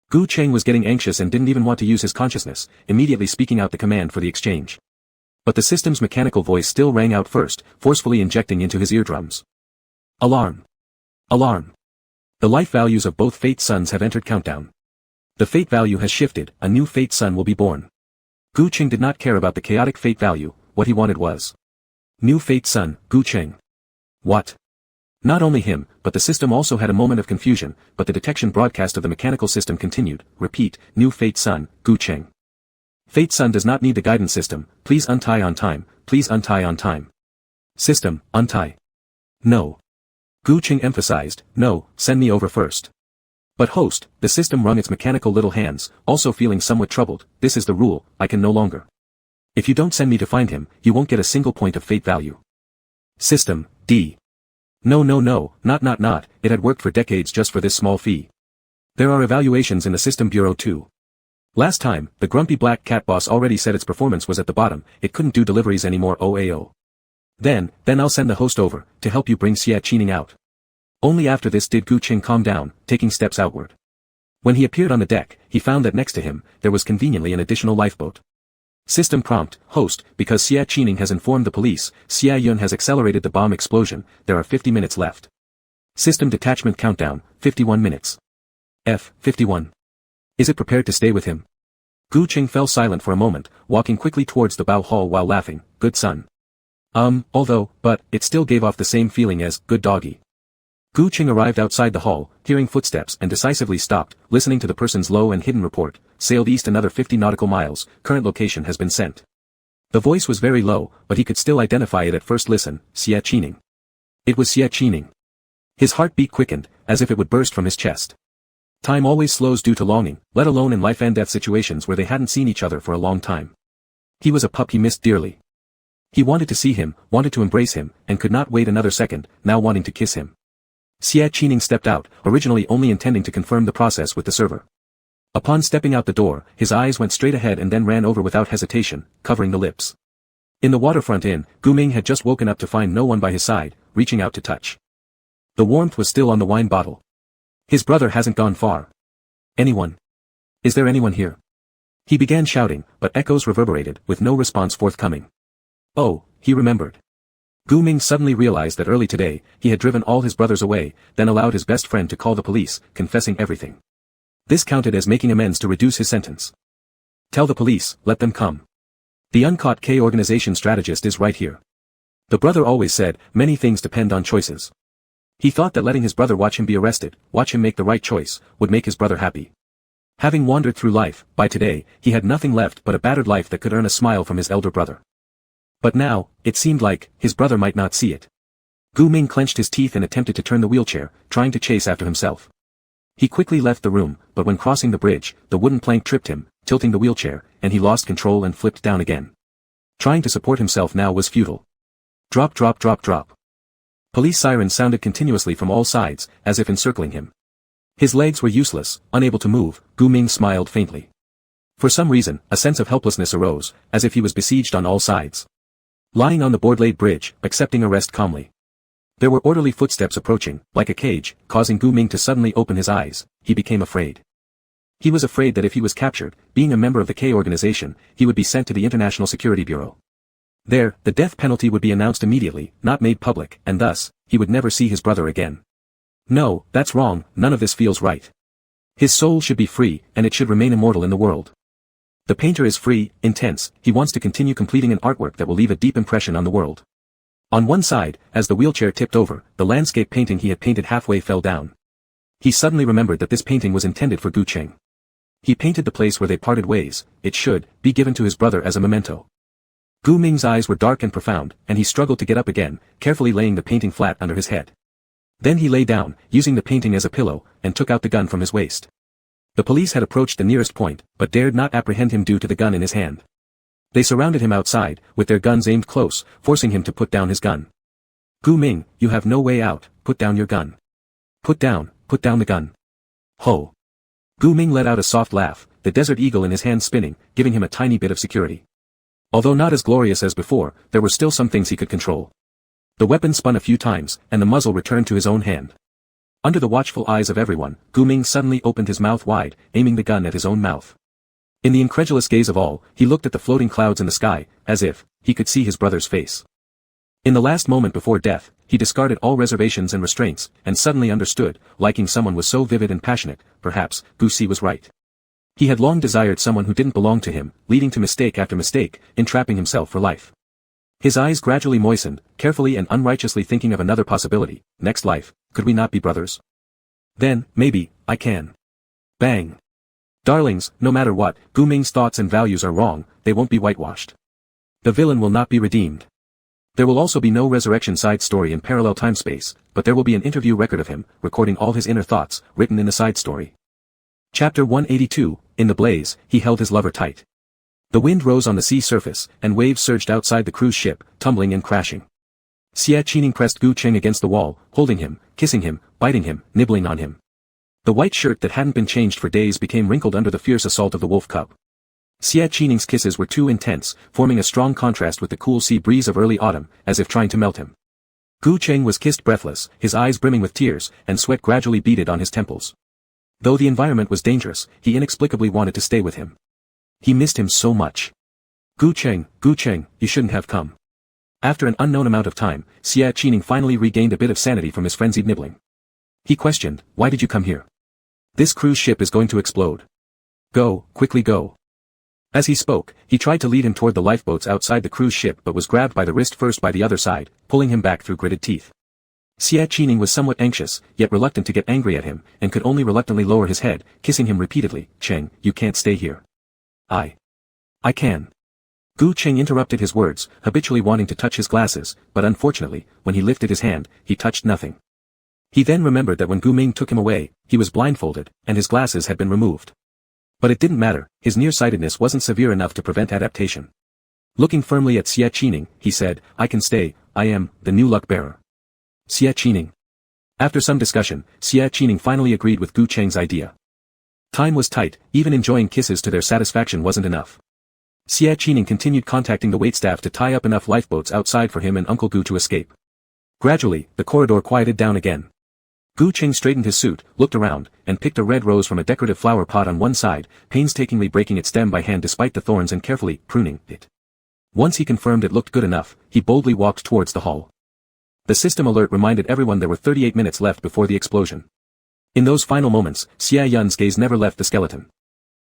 Gu Qing was getting anxious and didn't even want to use his consciousness, immediately speaking out the command for the exchange. But the system's mechanical voice still rang out first, forcefully injecting into his eardrums. Alarm! Alarm! The life values of both Fate Sons have entered countdown. The fate value has shifted, a new Fate Son will be born. Gu Qing did not care about the chaotic fate value, what he wanted was new Fate Son, Gu Qing. What? Not only him, but the system also had a moment of confusion, but the detection broadcast of the mechanical system continued, repeat, new Fate Son, Gu Qing. Fate Son does not need the guidance system, please untie on time, please untie on time. System, untie. No. Gu Qing emphasized, no, send me over first. But host, the system wrung its mechanical little hands, also feeling somewhat troubled, this is the rule, I can no longer. If you don't send me to find him, you won't get a single point of fate value. System, D. No no no, not, it had worked for decades just for this small fee. There are evaluations in the system bureau too. Last time, the grumpy black cat boss already said its performance was at the bottom, it couldn't do deliveries anymore OAO. Then I'll send the host over, to help you bring Xia Qining out. Only after this did Gu Qing calm down, taking steps outward. When he appeared on the deck, he found that next to him, there was conveniently an additional lifeboat. System prompt, host, because Xia Qining has informed the police, Xia Yun has accelerated the bomb explosion, there are 50 minutes left. System detachment countdown, 51 minutes. F, 51. Is it prepared to stay with him? Gu Qing fell silent for a moment, walking quickly towards the bow hall while laughing, good son. But, it still gave off the same feeling as, good doggy. Gu Qing arrived outside the hall, hearing footsteps and decisively stopped, listening to the person's low and hidden report, sailed east another 50 nautical miles, current location has been sent. The voice was very low, but he could still identify it at first listen, Xia Qining. It was Xia Qining. His heartbeat quickened, as if it would burst from his chest. Time always slows due to longing, let alone in life and death situations where they hadn't seen each other for a long time. He was a pup he missed dearly. He wanted to see him, wanted to embrace him, and could not wait another second, now wanting to kiss him. Xia Qining stepped out, originally only intending to confirm the process with the server. Upon stepping out the door, his eyes went straight ahead and then ran over without hesitation, covering the lips. In the waterfront inn, Gu Ming had just woken up to find no one by his side, reaching out to touch. The warmth was still on the wine bottle. His brother hasn't gone far. Anyone? Is there anyone here? He began shouting, but echoes reverberated, with no response forthcoming. Oh, he remembered. Gu Ming suddenly realized that early today, he had driven all his brothers away, then allowed his best friend to call the police, confessing everything. This counted as making amends to reduce his sentence. Tell the police, let them come. The uncaught K organization strategist is right here. The brother always said, many things depend on choices. He thought that letting his brother watch him be arrested, watch him make the right choice, would make his brother happy. Having wandered through life, by today, he had nothing left but a battered life that could earn a smile from his elder brother. But now, it seemed like, his brother might not see it. Gu Ming clenched his teeth and attempted to turn the wheelchair, trying to chase after himself. He quickly left the room, but when crossing the bridge, the wooden plank tripped him, tilting the wheelchair, and he lost control and flipped down again. Trying to support himself now was futile. Drop drop drop drop. Police sirens sounded continuously from all sides, as if encircling him. His legs were useless, unable to move, Gu Ming smiled faintly. For some reason, a sense of helplessness arose, as if he was besieged on all sides. Lying on the board-laid bridge, accepting arrest calmly. There were orderly footsteps approaching, like a cage, causing Gu Ming to suddenly open his eyes. He became afraid. He was afraid that if he was captured, being a member of the K organization, he would be sent to the International Security Bureau. There, the death penalty would be announced immediately, not made public, and thus, he would never see his brother again. No, that's wrong, none of this feels right. His soul should be free, and it should remain immortal in the world. The painter is free, intense, he wants to continue completing an artwork that will leave a deep impression on the world. On one side, as the wheelchair tipped over, the landscape painting he had painted halfway fell down. He suddenly remembered that this painting was intended for Gu Cheng. He painted the place where they parted ways, it should be given to his brother as a memento. Gu Ming's eyes were dark and profound, and he struggled to get up again, carefully laying the painting flat under his head. Then he lay down, using the painting as a pillow, and took out the gun from his waist. The police had approached the nearest point, but dared not apprehend him due to the gun in his hand. They surrounded him outside, with their guns aimed close, forcing him to put down his gun. Gu Ming, you have no way out, put down your gun. Put down the gun. Ho! Gu Ming let out a soft laugh, the desert eagle in his hand spinning, giving him a tiny bit of security. Although not as glorious as before, there were still some things he could control. The weapon spun a few times, and the muzzle returned to his own hand. Under the watchful eyes of everyone, Gu Ming suddenly opened his mouth wide, aiming the gun at his own mouth. In the incredulous gaze of all, he looked at the floating clouds in the sky, as if he could see his brother's face. In the last moment before death, he discarded all reservations and restraints, and suddenly understood, liking someone was so vivid and passionate, perhaps, Gu Si was right. He had long desired someone who didn't belong to him, leading to mistake after mistake, entrapping himself for life. His eyes gradually moistened, carefully and unrighteously thinking of another possibility, next life, could we not be brothers? Then, maybe, I can. Bang. Darlings, no matter what, Gu Ming's thoughts and values are wrong, they won't be whitewashed. The villain will not be redeemed. There will also be no resurrection side story in parallel time-space, but there will be an interview record of him, recording all his inner thoughts, written in the side story. Chapter 182, In the blaze, he held his lover tight. The wind rose on the sea surface, and waves surged outside the cruise ship, tumbling and crashing. Xia Qining pressed Gu Cheng against the wall, holding him, kissing him, biting him, nibbling on him. The white shirt that hadn't been changed for days became wrinkled under the fierce assault of the wolf cub. Xia Qining's kisses were too intense, forming a strong contrast with the cool sea breeze of early autumn, as if trying to melt him. Gu Cheng was kissed breathless, his eyes brimming with tears, and sweat gradually beaded on his temples. Though the environment was dangerous, he inexplicably wanted to stay with him. He missed him so much. Gu Cheng, you shouldn't have come. After an unknown amount of time, Xia Qining finally regained a bit of sanity from his frenzied nibbling. He questioned, why did you come here? This cruise ship is going to explode. Go, quickly go. As he spoke, he tried to lead him toward the lifeboats outside the cruise ship but was grabbed by the wrist first by the other side, pulling him back through gritted teeth. Xia Qining was somewhat anxious, yet reluctant to get angry at him, and could only reluctantly lower his head, kissing him repeatedly. Cheng, you can't stay here. I can. Gu Cheng interrupted his words, habitually wanting to touch his glasses, but unfortunately, when he lifted his hand, he touched nothing. He then remembered that when Gu Ming took him away, he was blindfolded, and his glasses had been removed. But it didn't matter, his nearsightedness wasn't severe enough to prevent adaptation. Looking firmly at Xia Qining, he said, I can stay, I am the new luck-bearer. Xia Qining. After some discussion, Xia Qining finally agreed with Gu Cheng's idea. Time was tight, even enjoying kisses to their satisfaction wasn't enough. Xia Qining continued contacting the waitstaff to tie up enough lifeboats outside for him and Uncle Gu to escape. Gradually, the corridor quieted down again. Gu Cheng straightened his suit, looked around, and picked a red rose from a decorative flower pot on one side, painstakingly breaking its stem by hand despite the thorns and carefully pruning it. Once he confirmed it looked good enough, he boldly walked towards the hall. The system alert reminded everyone there were 38 minutes left before the explosion. In those final moments, Xia Yun's gaze never left the skeleton.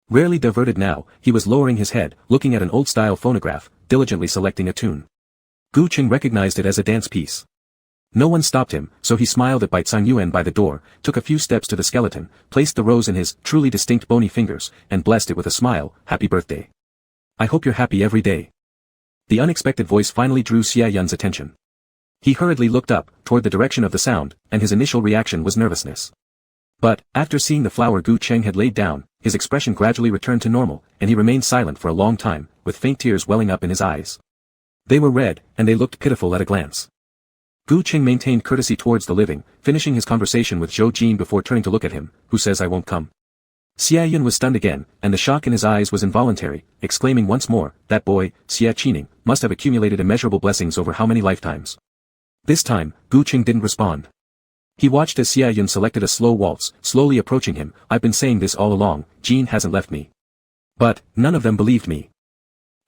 Rarely diverted now, he was lowering his head, looking at an old-style phonograph, diligently selecting a tune. Gu Cheng recognized it as a dance piece. No one stopped him, so he smiled at Bai Tsang Yuan by the door, took a few steps to the skeleton, placed the rose in his truly distinct bony fingers, and blessed it with a smile. Happy birthday. I hope you're happy every day. The unexpected voice finally drew Xia Yun's attention. He hurriedly looked up, toward the direction of the sound, and his initial reaction was nervousness. But, after seeing the flower Gu Cheng had laid down, his expression gradually returned to normal, and he remained silent for a long time, with faint tears welling up in his eyes. They were red, and they looked pitiful at a glance. Gu Cheng maintained courtesy towards the living, finishing his conversation with Zhou Jin before turning to look at him. Who says I won't come? Xia Yun was stunned again, and the shock in his eyes was involuntary, exclaiming once more, that boy, Xia Qining, must have accumulated immeasurable blessings over how many lifetimes. This time, Gu Cheng didn't respond. He watched as Xia Yun selected a slow waltz, slowly approaching him. I've been saying this all along, Jin hasn't left me. But, none of them believed me.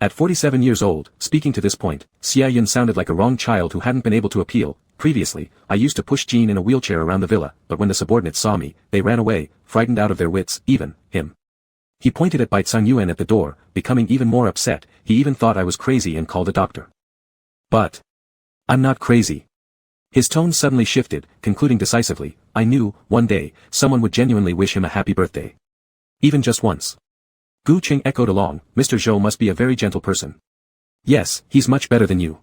At 47 years old, speaking to this point, Xia Yun sounded like a wronged child who hadn't been able to appeal. Previously, I used to push Jin in a wheelchair around the villa, but when the subordinates saw me, they ran away, frightened out of their wits, even him. He pointed at Bai Yuan at the door, becoming even more upset. He even thought I was crazy and called a doctor. But I'm not crazy. His tone suddenly shifted, concluding decisively, I knew, one day, someone would genuinely wish him a happy birthday. Even just once. Gu Qing echoed along, Mr. Zhou must be a very gentle person. Yes, he's much better than you.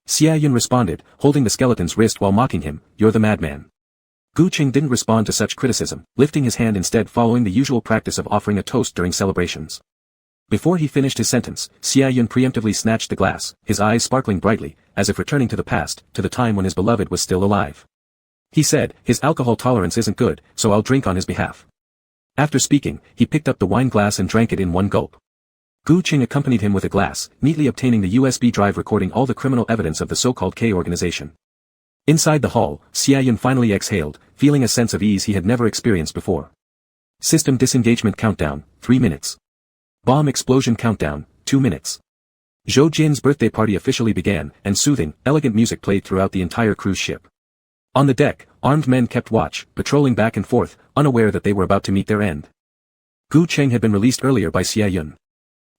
Xia Yun responded, holding the skeleton's wrist while mocking him, you're the madman. Gu Qing didn't respond to such criticism, lifting his hand instead following the usual practice of offering a toast during celebrations. Before he finished his sentence, Xia Yun preemptively snatched the glass, his eyes sparkling brightly, as if returning to the past, to the time when his beloved was still alive. He said, his alcohol tolerance isn't good, so I'll drink on his behalf. After speaking, he picked up the wine glass and drank it in one gulp. Gu Qing accompanied him with a glass, neatly obtaining the USB drive recording all the criminal evidence of the so-called K organization. Inside the hall, Xia Yun finally exhaled, feeling a sense of ease he had never experienced before. System disengagement countdown, 3 minutes. Bomb explosion countdown, 2 minutes. Zhou Jin's birthday party officially began, and soothing, elegant music played throughout the entire cruise ship. On the deck, armed men kept watch, patrolling back and forth, unaware that they were about to meet their end. Gu Cheng had been released earlier by Xia Yun.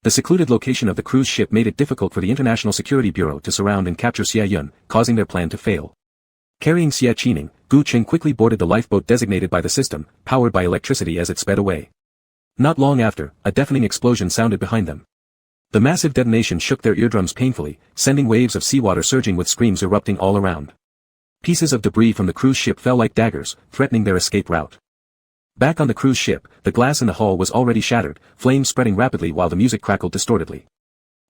The secluded location of the cruise ship made it difficult for the International Security Bureau to surround and capture Xia Yun, causing their plan to fail. Carrying Xia Qining, Gu Cheng quickly boarded the lifeboat designated by the system, powered by electricity as it sped away. Not long after, a deafening explosion sounded behind them. The massive detonation shook their eardrums painfully, sending waves of seawater surging with screams erupting all around. Pieces of debris from the cruise ship fell like daggers, threatening their escape route. Back on the cruise ship, the glass in the hull was already shattered, flames spreading rapidly while the music crackled distortedly.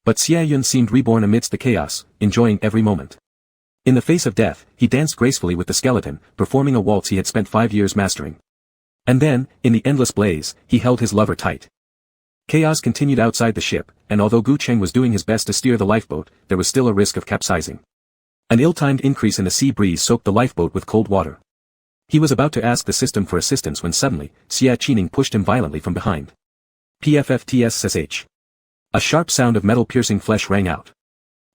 But Xia Yun seemed reborn amidst the chaos, enjoying every moment. In the face of death, he danced gracefully with the skeleton, performing a waltz he had spent 5 years mastering. And then, in the endless blaze, he held his lover tight. Chaos continued outside the ship, and although Gu Cheng was doing his best to steer the lifeboat, there was still a risk of capsizing. An ill-timed increase in the sea breeze soaked the lifeboat with cold water. He was about to ask the system for assistance when suddenly, Xia Qining pushed him violently from behind. PFFTSSH. A sharp sound of metal-piercing flesh rang out.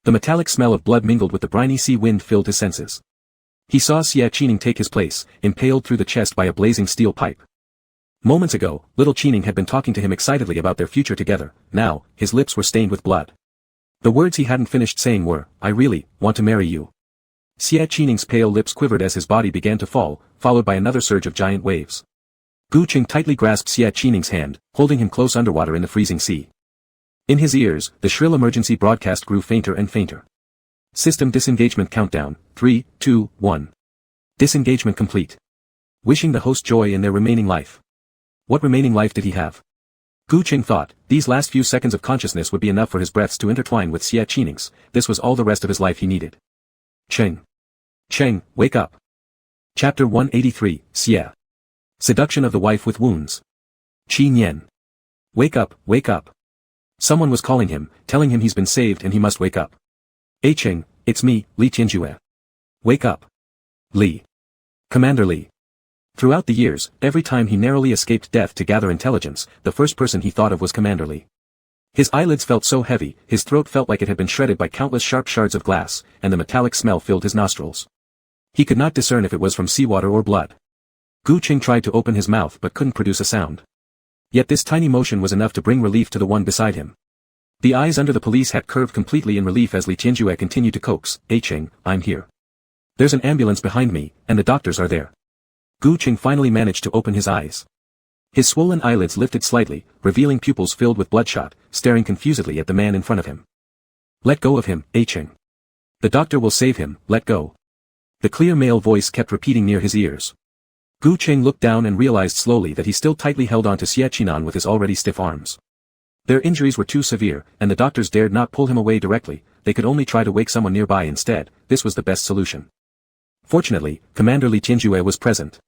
The metallic smell of blood mingled with the briny sea wind filled his senses. He saw Xia Qining take his place, impaled through the chest by a blazing steel pipe. Moments ago, little Qining had been talking to him excitedly about their future together. Now, his lips were stained with blood. The words he hadn't finished saying were, I really want to marry you. Xia Qining's pale lips quivered as his body began to fall, followed by another surge of giant waves. Gu Cheng tightly grasped Xia Qining's hand, holding him close underwater in the freezing sea. In his ears, the shrill emergency broadcast grew fainter and fainter. System disengagement countdown, 3, 2, 1. Disengagement complete. Wishing the host joy in their remaining life. What remaining life did he have? Gu Cheng thought, these last few seconds of consciousness would be enough for his breaths to intertwine with Xia Qining's. This was all the rest of his life he needed. Cheng. Cheng, wake up. Chapter 183, Xia. Seduction of the wife with wounds. Qi Nian. Wake up, wake up. Someone was calling him, telling him he's been saved and he must wake up. Hey Cheng, it's me, Li Tianjue. Wake up. Li. Commander Li. Throughout the years, every time he narrowly escaped death to gather intelligence, the first person he thought of was Commander Li. His eyelids felt so heavy, his throat felt like it had been shredded by countless sharp shards of glass, and the metallic smell filled his nostrils. He could not discern if it was from seawater or blood. Gu Cheng tried to open his mouth but couldn't produce a sound. Yet this tiny motion was enough to bring relief to the one beside him. The eyes under the police hat curved completely in relief as Li Tianjue continued to coax, Hey Cheng, I'm here. There's an ambulance behind me, and the doctors are there. Gu Cheng finally managed to open his eyes. His swollen eyelids lifted slightly, revealing pupils filled with bloodshot, staring confusedly at the man in front of him. Let go of him, Hey Cheng. The doctor will save him, let go. The clear male voice kept repeating near his ears. Gu Cheng looked down and realized slowly that he still tightly held on to Xia Qinan with his already stiff arms. Their injuries were too severe, and the doctors dared not pull him away directly, they could only try to wake someone nearby instead. This was the best solution. Fortunately, Commander Li Tianjue was present.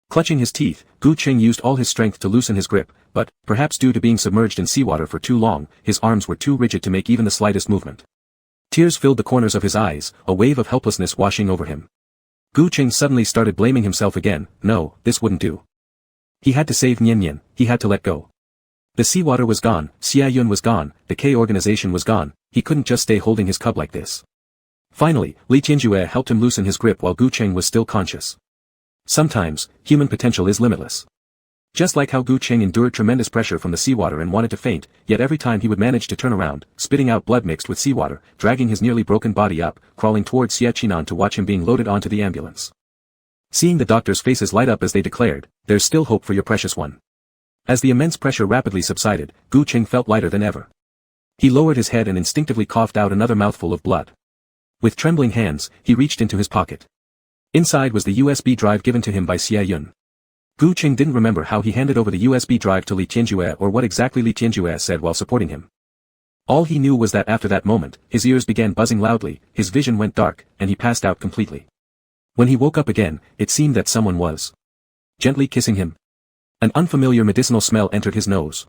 Clutching his teeth, Gu Cheng used all his strength to loosen his grip, but, perhaps due to being submerged in seawater for too long, his arms were too rigid to make even the slightest movement. Tears filled the corners of his eyes, a wave of helplessness washing over him. Gu Cheng suddenly started blaming himself again. No, this wouldn't do. He had to save Nian Nian, he had to let go. The seawater was gone, Xia Yun was gone, the K organization was gone, he couldn't just stay holding his cub like this. Finally, Li Tianjue helped him loosen his grip while Gu Cheng was still conscious. Sometimes, human potential is limitless. Just like how Gu Cheng endured tremendous pressure from the seawater and wanted to faint, yet every time he would manage to turn around, spitting out blood mixed with seawater, dragging his nearly broken body up, crawling towards Xie Qinan to watch him being loaded onto the ambulance. Seeing the doctors' faces light up as they declared, "There's still hope for your precious one." As the immense pressure rapidly subsided, Gu Cheng felt lighter than ever. He lowered his head and instinctively coughed out another mouthful of blood. With trembling hands, he reached into his pocket. Inside was the USB drive given to him by Xie Yun. Gu Cheng didn't remember how he handed over the USB drive to Li Tianjue or what exactly Li Tianjue said while supporting him. All he knew was that after that moment, his ears began buzzing loudly, his vision went dark, and he passed out completely. When he woke up again, it seemed that someone was gently kissing him. An unfamiliar medicinal smell entered his nose.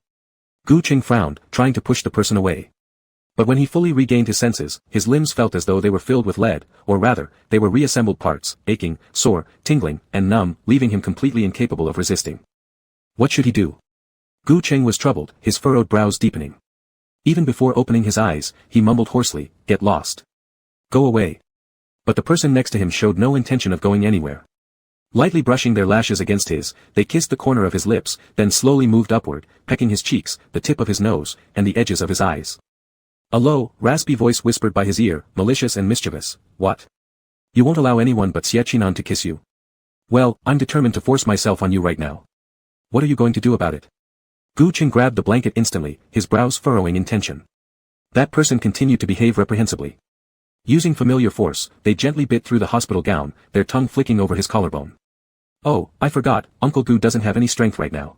Gu Cheng frowned, trying to push the person away. But when he fully regained his senses, his limbs felt as though they were filled with lead, or rather, they were reassembled parts, aching, sore, tingling, and numb, leaving him completely incapable of resisting. What should he do? Gu Cheng was troubled, his furrowed brows deepening. Even before opening his eyes, he mumbled hoarsely, "Get lost. Go away." But the person next to him showed no intention of going anywhere. Lightly brushing their lashes against his, they kissed the corner of his lips, then slowly moved upward, pecking his cheeks, the tip of his nose, and the edges of his eyes. A low, raspy voice whispered by his ear, malicious and mischievous, "What? You won't allow anyone but Xie Qinan to kiss you? Well, I'm determined to force myself on you right now. What are you going to do about it?" Gu Cheng grabbed the blanket instantly, his brows furrowing in tension. That person continued to behave reprehensibly. Using familiar force, they gently bit through the hospital gown, their tongue flicking over his collarbone. "Oh, I forgot, Uncle Gu doesn't have any strength right now.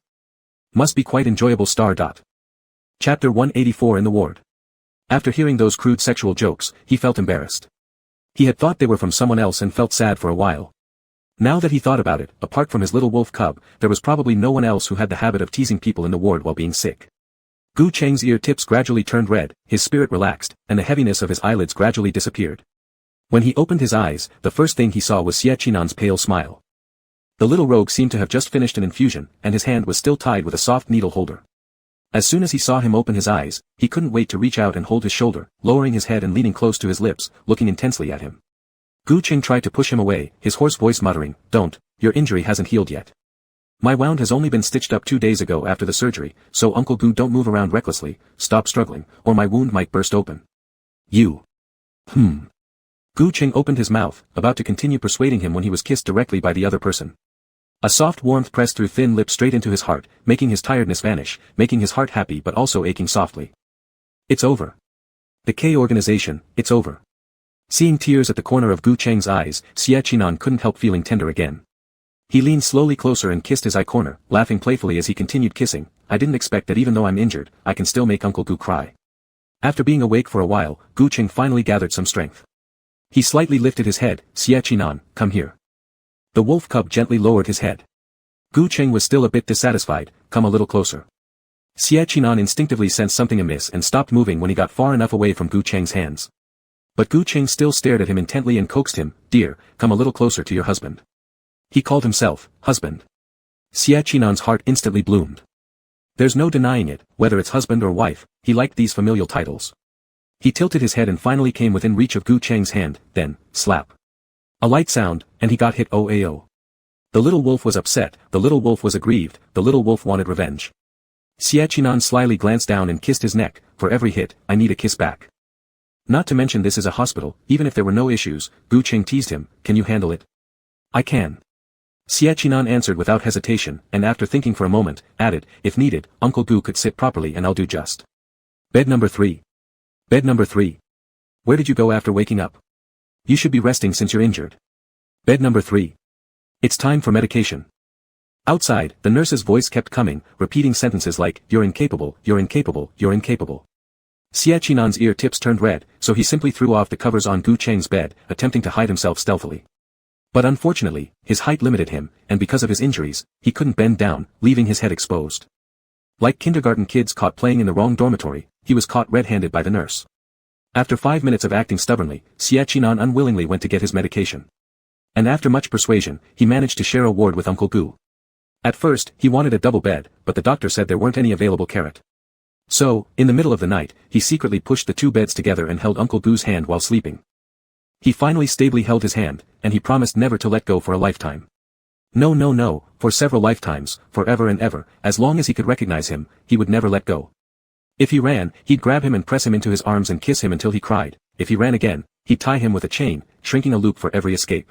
Must be quite enjoyable. Chapter 184 in the ward. After hearing those crude sexual jokes, he felt embarrassed. He had thought they were from someone else and felt sad for a while. Now that he thought about it, apart from his little wolf cub, there was probably no one else who had the habit of teasing people in the ward while being sick. Gu Cheng's ear tips gradually turned red, his spirit relaxed, and the heaviness of his eyelids gradually disappeared. When he opened his eyes, the first thing he saw was Xie Qinan's pale smile. The little rogue seemed to have just finished an infusion, and his hand was still tied with a soft needle holder. As soon as he saw him open his eyes, he couldn't wait to reach out and hold his shoulder, lowering his head and leaning close to his lips, looking intensely at him. Gu Cheng tried to push him away, his hoarse voice muttering, "Don't, your injury hasn't healed yet. My wound has only been stitched up 2 days ago after the surgery, so Uncle Gu, don't move around recklessly, stop struggling, or my wound might burst open." "You." Gu Cheng opened his mouth, about to continue persuading him when he was kissed directly by the other person. A soft warmth pressed through thin lips straight into his heart, making his tiredness vanish, making his heart happy but also aching softly. "It's over. The K organization, it's over." Seeing tears at the corner of Gu Cheng's eyes, Xie Qinan couldn't help feeling tender again. He leaned slowly closer and kissed his eye corner, laughing playfully as he continued kissing. "I didn't expect that even though I'm injured, I can still make Uncle Gu cry." After being awake for a while, Gu Cheng finally gathered some strength. He slightly lifted his head. "Xie Qinan, come here." The wolf cub gently lowered his head. Gu Cheng was still a bit dissatisfied. "Come a little closer." Xie Qinan instinctively sensed something amiss and stopped moving when he got far enough away from Gu Cheng's hands. But Gu Cheng still stared at him intently and coaxed him, "Dear, come a little closer to your husband." He called himself, husband. Xie Qinan's heart instantly bloomed. There's no denying it, whether it's husband or wife, he liked these familial titles. He tilted his head and finally came within reach of Gu Cheng's hand, then, slap. A light sound, and he got hit. "Oh. The little wolf was upset, the little wolf was aggrieved, the little wolf wanted revenge. Xie Qinan slyly glanced down and kissed his neck. "For every hit, I need a kiss back. Not to mention this is a hospital, even if there were no issues," Gu Cheng teased him, "can you handle it?" "I can." Xie Qinan answered without hesitation, and after thinking for a moment, added, "If needed, Uncle Gu could sit properly and I'll do just." Bed number 3. Bed number 3. Where did you go after waking up? You should be resting since you're injured. Bed number 3. It's time for medication. Outside, the nurse's voice kept coming, repeating sentences like, "You're incapable, you're incapable, you're incapable." Xie Qinan's ear tips turned red, so he simply threw off the covers on Gu Cheng's bed, attempting to hide himself stealthily. But unfortunately, his height limited him, and because of his injuries, he couldn't bend down, leaving his head exposed. Like kindergarten kids caught playing in the wrong dormitory, he was caught red-handed by the nurse. After 5 minutes of acting stubbornly, Xie Qinan unwillingly went to get his medication. And after much persuasion, he managed to share a ward with Uncle Gu. At first, he wanted a double bed, but the doctor said there weren't any available. So, in the middle of the night, he secretly pushed the 2 beds together and held Uncle Gu's hand while sleeping. He finally stably held his hand, and he promised never to let go for a lifetime. No, no, no, for several lifetimes, forever and ever, as long as he could recognize him, he would never let go. If he ran, he'd grab him and press him into his arms and kiss him until he cried. If he ran again, he'd tie him with a chain, shrinking a loop for every escape.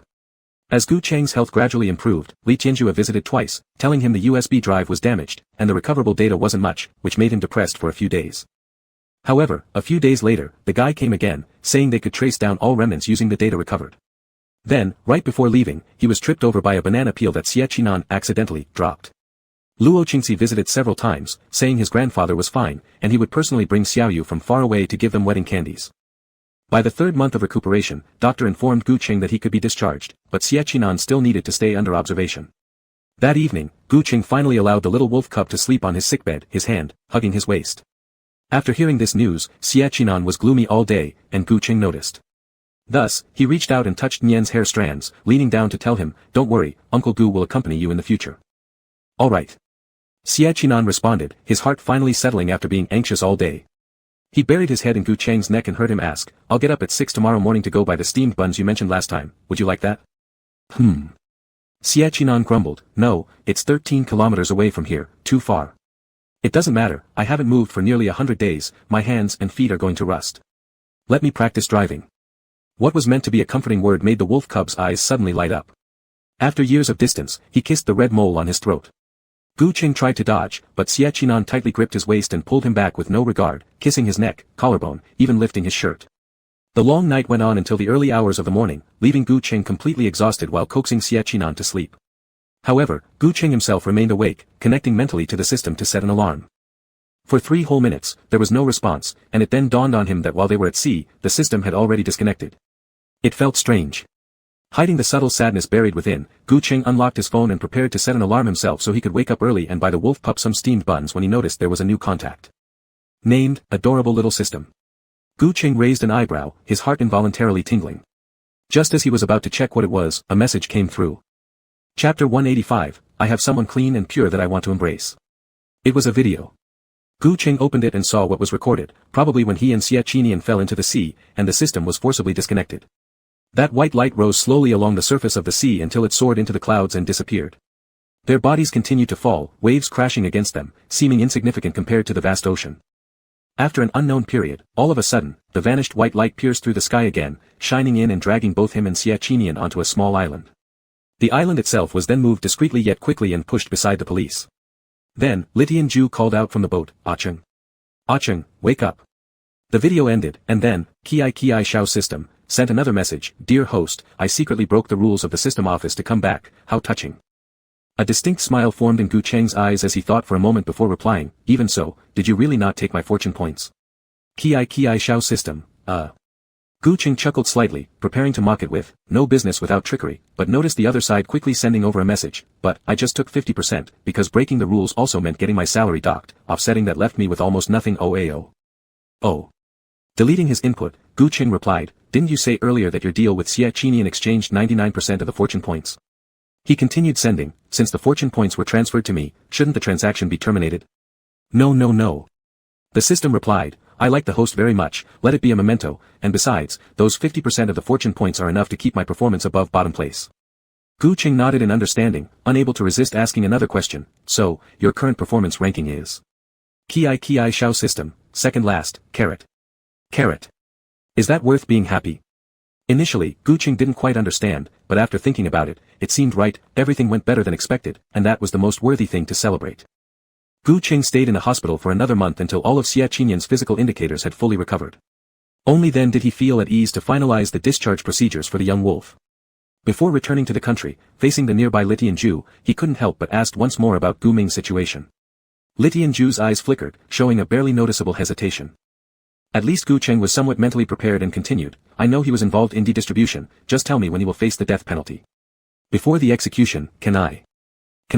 As Gu Cheng's health gradually improved, Li Tianjue visited twice, telling him the USB drive was damaged, and the recoverable data wasn't much, which made him depressed for a few days. However, a few days later, the guy came again, saying they could trace down all remnants using the data recovered. Then, right before leaving, he was tripped over by a banana peel that Xie Qinan accidentally dropped. Luo Qingxi visited several times, saying his grandfather was fine, and he would personally bring Xiaoyu from far away to give them wedding candies. By the third month of recuperation, doctor informed Gu Qing that he could be discharged, but Xie Qinan still needed to stay under observation. That evening, Gu Qing finally allowed the little wolf cub to sleep on his sickbed, his hand hugging his waist. After hearing this news, Xie Qinan was gloomy all day, and Gu Qing noticed. Thus, he reached out and touched Nian's hair strands, leaning down to tell him, "Don't worry, Uncle Gu will accompany you in the future." "All right." Xie Qinan responded, his heart finally settling after being anxious all day. He buried his head in Gu Cheng's neck and heard him ask, "I'll get up at 6 tomorrow morning to go buy the steamed buns you mentioned last time, would you like that?" Xie Qinan grumbled, "No, it's 13 kilometers away from here, too far. It doesn't matter, I haven't moved for nearly 100 days, my hands and feet are going to rust. Let me practice driving." What was meant to be a comforting word made the wolf cub's eyes suddenly light up. After years of distance, he kissed the red mole on his throat. Gu Qing tried to dodge, but Xie Qinan tightly gripped his waist and pulled him back with no regard, kissing his neck, collarbone, even lifting his shirt. The long night went on until the early hours of the morning, leaving Gu Qing completely exhausted while coaxing Xie Qinan to sleep. However, Gu Qing himself remained awake, connecting mentally to the system to set an alarm. For 3 whole minutes, there was no response, and it then dawned on him that while they were at sea, the system had already disconnected. It felt strange. Hiding the subtle sadness buried within, Gu Qing unlocked his phone and prepared to set an alarm himself so he could wake up early and buy the wolf pup some steamed buns when he noticed there was a new contact. Named, Adorable Little System. Gu Qing raised an eyebrow, his heart involuntarily tingling. Just as he was about to check what it was, a message came through. Chapter 185, I have someone clean and pure that I want to embrace. It was a video. Gu Qing opened it and saw what was recorded, probably when he and Xie Qinan fell into the sea, and the system was forcibly disconnected. That white light rose slowly along the surface of the sea until it soared into the clouds and disappeared. Their bodies continued to fall, waves crashing against them, seeming insignificant compared to the vast ocean. After an unknown period, all of a sudden, the vanished white light pierced through the sky again, shining in and dragging both him and Xie Qinan onto a small island. The island itself was then moved discreetly yet quickly and pushed beside the police. Then, Li Tianjue called out from the boat, "Ah Cheng. Ah Cheng, wake up." The video ended, and then, Ki Shao System sent another message, "Dear host, I secretly broke the rules of the system office to come back, how touching." A distinct smile formed in Gu Cheng's eyes as he thought for a moment before replying, "Even so, did you really not take my fortune points?" Ki Shao System, Gu Cheng chuckled slightly, preparing to mock it with, "No business without trickery," but noticed the other side quickly sending over a message, "But, I just took 50%, because breaking the rules also meant getting my salary docked, offsetting that left me with almost nothing OAO. Oh. Deleting his input, Gu Cheng replied, "Didn't you say earlier that your deal with Xie Qinan exchanged 99% of the fortune points?" He continued sending, "Since the fortune points were transferred to me, shouldn't the transaction be terminated?" "No, no, no." The system replied, "I like the host very much, let it be a memento, and besides, those 50% of the fortune points are enough to keep my performance above bottom place." Gu Cheng nodded in understanding, unable to resist asking another question, "So, your current performance ranking is?" Ki Shao System, second last, carrot. Carrot. Is that worth being happy? Initially, Gu Cheng didn't quite understand, but after thinking about it, it seemed right, everything went better than expected, and that was the most worthy thing to celebrate. Gu Cheng stayed in a hospital for another month until all of Xie Qinan's physical indicators had fully recovered. Only then did he feel at ease to finalize the discharge procedures for the young wolf. Before returning to the country, facing the nearby Li Tianjue, he couldn't help but asked once more about Gu Ming's situation. Li Tianjue's eyes flickered, showing a barely noticeable hesitation. At least Gu Cheng was somewhat mentally prepared and continued, "I know he was involved in de-distribution, just tell me when he will face the death penalty. Before the execution, can I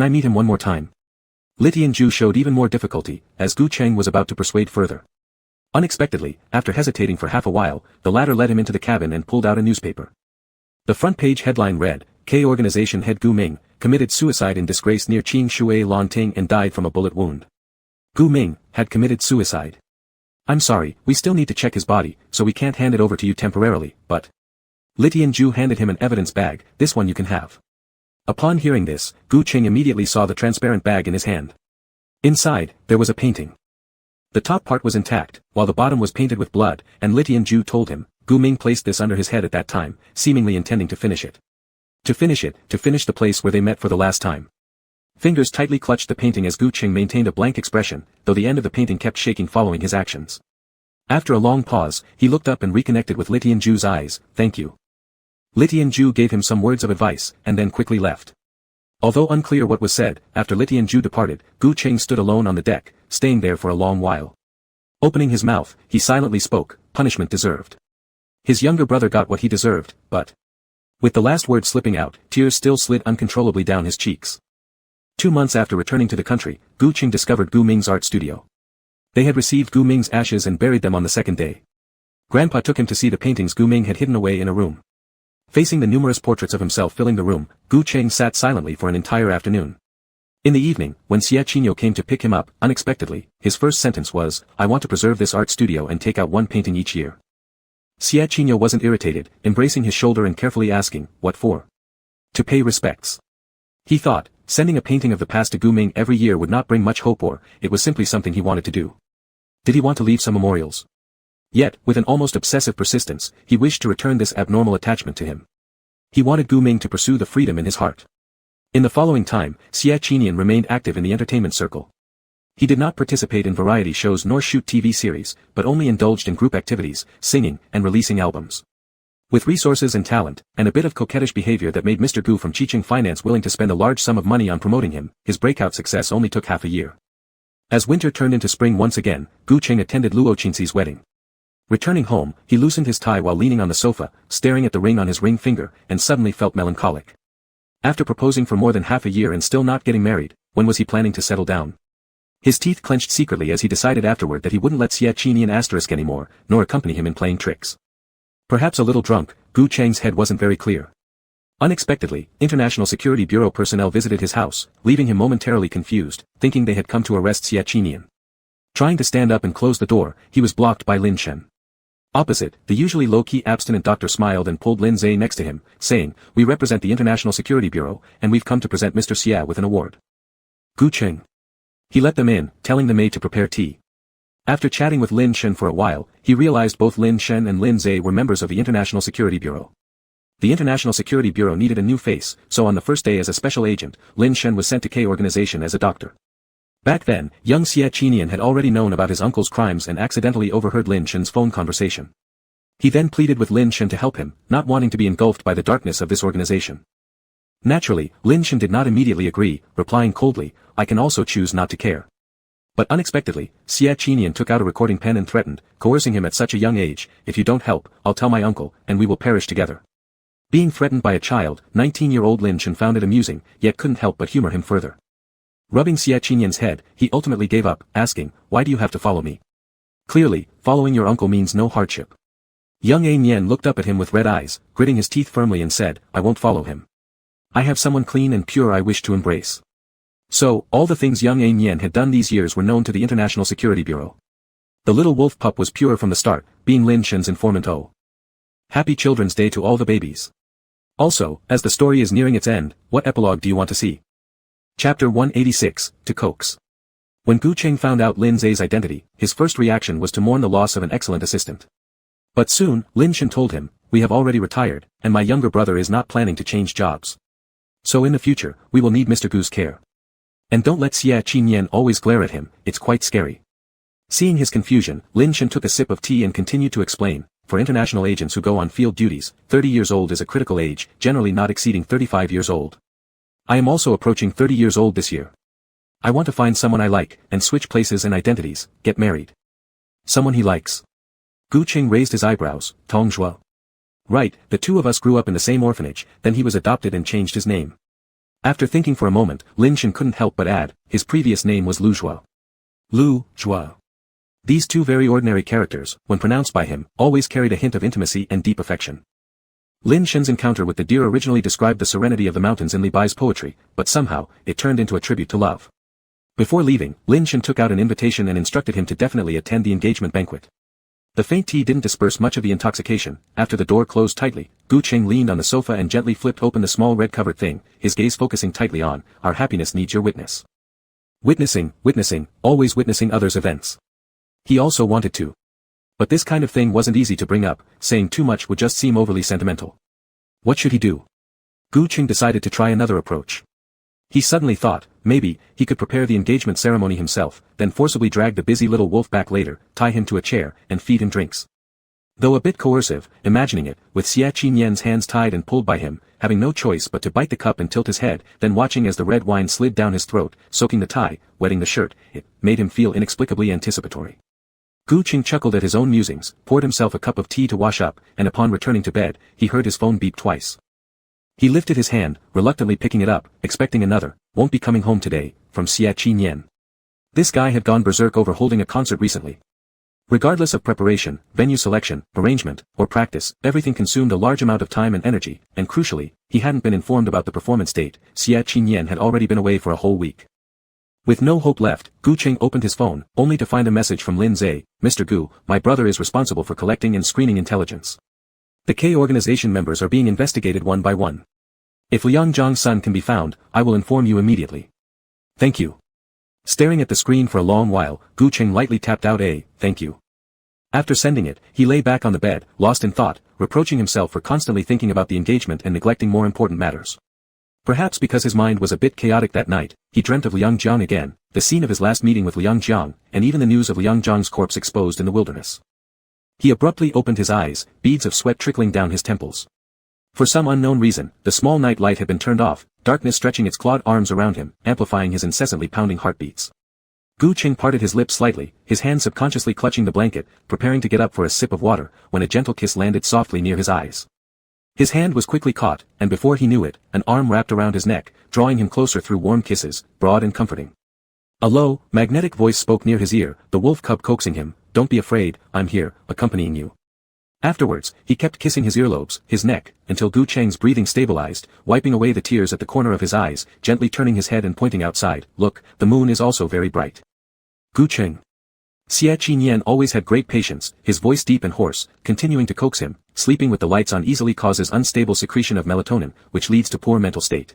meet him one more time?" Li Tianjue showed even more difficulty, as Gu Cheng was about to persuade further. Unexpectedly, after hesitating for half a while, the latter led him into the cabin and pulled out a newspaper. The front page headline read, K Organization head Gu Ming, committed suicide in disgrace near Qing Shui Lanting and died from a bullet wound. Gu Ming, had committed suicide. "I'm sorry, we still need to check his body, so we can't hand it over to you temporarily, but..." Li Tianjue handed him an evidence bag, "This one you can have." Upon hearing this, Gu Qing immediately saw the transparent bag in his hand. Inside, there was a painting. The top part was intact, while the bottom was painted with blood, and Li Tianju told him, Gu Ming placed this under his head at that time, seemingly intending to finish it. To finish the place where they met for the last time. Fingers tightly clutched the painting as Gu Qing maintained a blank expression, though the end of the painting kept shaking following his actions. After a long pause, he looked up and reconnected with Li Tianju's eyes. Thank you. Li Tianju gave him some words of advice, and then quickly left. Although unclear what was said, after Li Tianju departed, Gu Qing stood alone on the deck, staying there for a long while. Opening his mouth, he silently spoke, punishment deserved. His younger brother got what he deserved, but... With the last word slipping out, tears still slid uncontrollably down his cheeks. 2 months after returning to the country, Gu Qing discovered Gu Ming's art studio. They had received Gu Ming's ashes and buried them on the second day. Grandpa took him to see the paintings Gu Ming had hidden away in a room. Facing the numerous portraits of himself filling the room, Gu Qing sat silently for an entire afternoon. In the evening, when Xie Qinyo came to pick him up, unexpectedly, his first sentence was, I want to preserve this art studio and take out one painting each year. Xie Qinyo wasn't irritated, embracing his shoulder and carefully asking, what for? To pay respects. He thought, sending a painting of the past to Gu Ming every year would not bring much hope, or it was simply something he wanted to do. Did he want to leave some memorials? Yet, with an almost obsessive persistence, he wished to return this abnormal attachment to him. He wanted Gu Ming to pursue the freedom in his heart. In the following time, Xie Qinyan remained active in the entertainment circle. He did not participate in variety shows nor shoot TV series, but only indulged in group activities, singing, and releasing albums. With resources and talent, and a bit of coquettish behavior that made Mr. Gu from Chicheng Finance willing to spend a large sum of money on promoting him, his breakout success only took half a year. As winter turned into spring once again, Gu Qing attended Luo Qinxi's wedding. Returning home, he loosened his tie while leaning on the sofa, staring at the ring on his ring finger, and suddenly felt melancholic. After proposing for more than half a year and still not getting married, when was he planning to settle down? His teeth clenched secretly as he decided afterward that he wouldn't let Xie Qinyan asterisk anymore, nor accompany him in playing tricks. Perhaps a little drunk, Gu Cheng's head wasn't very clear. Unexpectedly, International Security Bureau personnel visited his house, leaving him momentarily confused, thinking they had come to arrest Xie Qinyan. Trying to stand up and close the door, he was blocked by Lin Shen. Opposite, the usually low-key abstinent doctor smiled and pulled Lin Zhe next to him, saying, We represent the International Security Bureau, and we've come to present Mr. Xie with an award. Gu Cheng. He let them in, telling the maid to prepare tea. After chatting with Lin Shen for a while, he realized both Lin Shen and Lin Zhe were members of the International Security Bureau. The International Security Bureau needed a new face, so on the first day as a special agent, Lin Shen was sent to K organization as a doctor. Back then, young Xie Qinyan had already known about his uncle's crimes and accidentally overheard Lin Shen's phone conversation. He then pleaded with Lin Shen to help him, not wanting to be engulfed by the darkness of this organization. Naturally, Lin Shen did not immediately agree, replying coldly, I can also choose not to care. But unexpectedly, Xie Qinyan took out a recording pen and threatened, coercing him at such a young age, if you don't help, I'll tell my uncle, and we will perish together. Being threatened by a child, 19-year-old Lin Shen found it amusing, yet couldn't help but humor him further. Rubbing Xie Qinyan's head, he ultimately gave up, asking, why do you have to follow me? Clearly, following your uncle means no hardship. Young A Nian looked up at him with red eyes, gritting his teeth firmly and said, I won't follow him. I have someone clean and pure I wish to embrace. So, all the things young A Nian had done these years were known to the International Security Bureau. The little wolf pup was pure from the start, being Lin Shen's informant. Oh. Happy Children's Day to all the babies. Also, as the story is nearing its end, what epilogue do you want to see? Chapter 186, to coax. When Gu Cheng found out Lin Zhe's identity, his first reaction was to mourn the loss of an excellent assistant. But soon, Lin Shen told him, we have already retired, and my younger brother is not planning to change jobs. So in the future, we will need Mr. Gu's care. And don't let Xie Qinyan always glare at him, it's quite scary. Seeing his confusion, Lin Shen took a sip of tea and continued to explain, for international agents who go on field duties, 30 years old is a critical age, generally not exceeding 35 years old. I am also approaching 30 years old this year. I want to find someone I like, and switch places and identities, get married. Someone he likes. Gu Qing raised his eyebrows, Tong Zhuo. Right, the two of us grew up in the same orphanage, then he was adopted and changed his name. After thinking for a moment, Lin Shen couldn't help but add, his previous name was Lu Zhuo. Lu Zhuo. These two very ordinary characters, when pronounced by him, always carried a hint of intimacy and deep affection. Lin Shen's encounter with the deer originally described the serenity of the mountains in Li Bai's poetry, but somehow, it turned into a tribute to love. Before leaving, Lin Shen took out an invitation and instructed him to definitely attend the engagement banquet. The faint tea didn't disperse much of the intoxication. After the door closed tightly, Gu Qing leaned on the sofa and gently flipped open the small red-covered thing, his gaze focusing tightly on, "Our happiness needs your witness." Witnessing, always witnessing others' events. He also wanted to. But this kind of thing wasn't easy to bring up, saying too much would just seem overly sentimental. What should he do? Gu Qing decided to try another approach. He suddenly thought, maybe, he could prepare the engagement ceremony himself, then forcibly drag the busy little wolf back later, tie him to a chair, and feed him drinks. Though a bit coercive, imagining it, with Xia Qinyan's hands tied and pulled by him, having no choice but to bite the cup and tilt his head, then watching as the red wine slid down his throat, soaking the tie, wetting the shirt, it made him feel inexplicably anticipatory. Gu Qing chuckled at his own musings, poured himself a cup of tea to wash up, and upon returning to bed, he heard his phone beep twice. He lifted his hand, reluctantly picking it up, expecting another, "Won't be coming home today," from Xia Qinyan. This guy had gone berserk over holding a concert recently. Regardless of preparation, venue selection, arrangement, or practice, everything consumed a large amount of time and energy, and crucially, he hadn't been informed about the performance date. Xia Qinyan had already been away for a whole week. With no hope left, Gu Qing opened his phone, only to find a message from Lin Zhe, "Mr. Gu, my brother is responsible for collecting and screening intelligence. The K organization members are being investigated one by one. If Liang Zhang's son can be found, I will inform you immediately. Thank you." Staring at the screen for a long while, Gu Qing lightly tapped out a, "Thank you." After sending it, he lay back on the bed, lost in thought, reproaching himself for constantly thinking about the engagement and neglecting more important matters. Perhaps because his mind was a bit chaotic that night, he dreamt of Liang Jiang again, the scene of his last meeting with Liang Jiang, and even the news of Liang Jiang's corpse exposed in the wilderness. He abruptly opened his eyes, beads of sweat trickling down his temples. For some unknown reason, the small night light had been turned off, darkness stretching its clawed arms around him, amplifying his incessantly pounding heartbeats. Gu Qing parted his lips slightly, his hand subconsciously clutching the blanket, preparing to get up for a sip of water, when a gentle kiss landed softly near his eyes. His hand was quickly caught, and before he knew it, an arm wrapped around his neck, drawing him closer through warm kisses, broad and comforting. A low, magnetic voice spoke near his ear, the wolf cub coaxing him, "Don't be afraid, I'm here, accompanying you." Afterwards, he kept kissing his earlobes, his neck, until Gu Qing's breathing stabilized, wiping away the tears at the corner of his eyes, gently turning his head and pointing outside, "Look, the moon is also very bright." Gu Qing. Xia Qinyan always had great patience, his voice deep and hoarse, continuing to coax him, "Sleeping with the lights on easily causes unstable secretion of melatonin, which leads to poor mental state.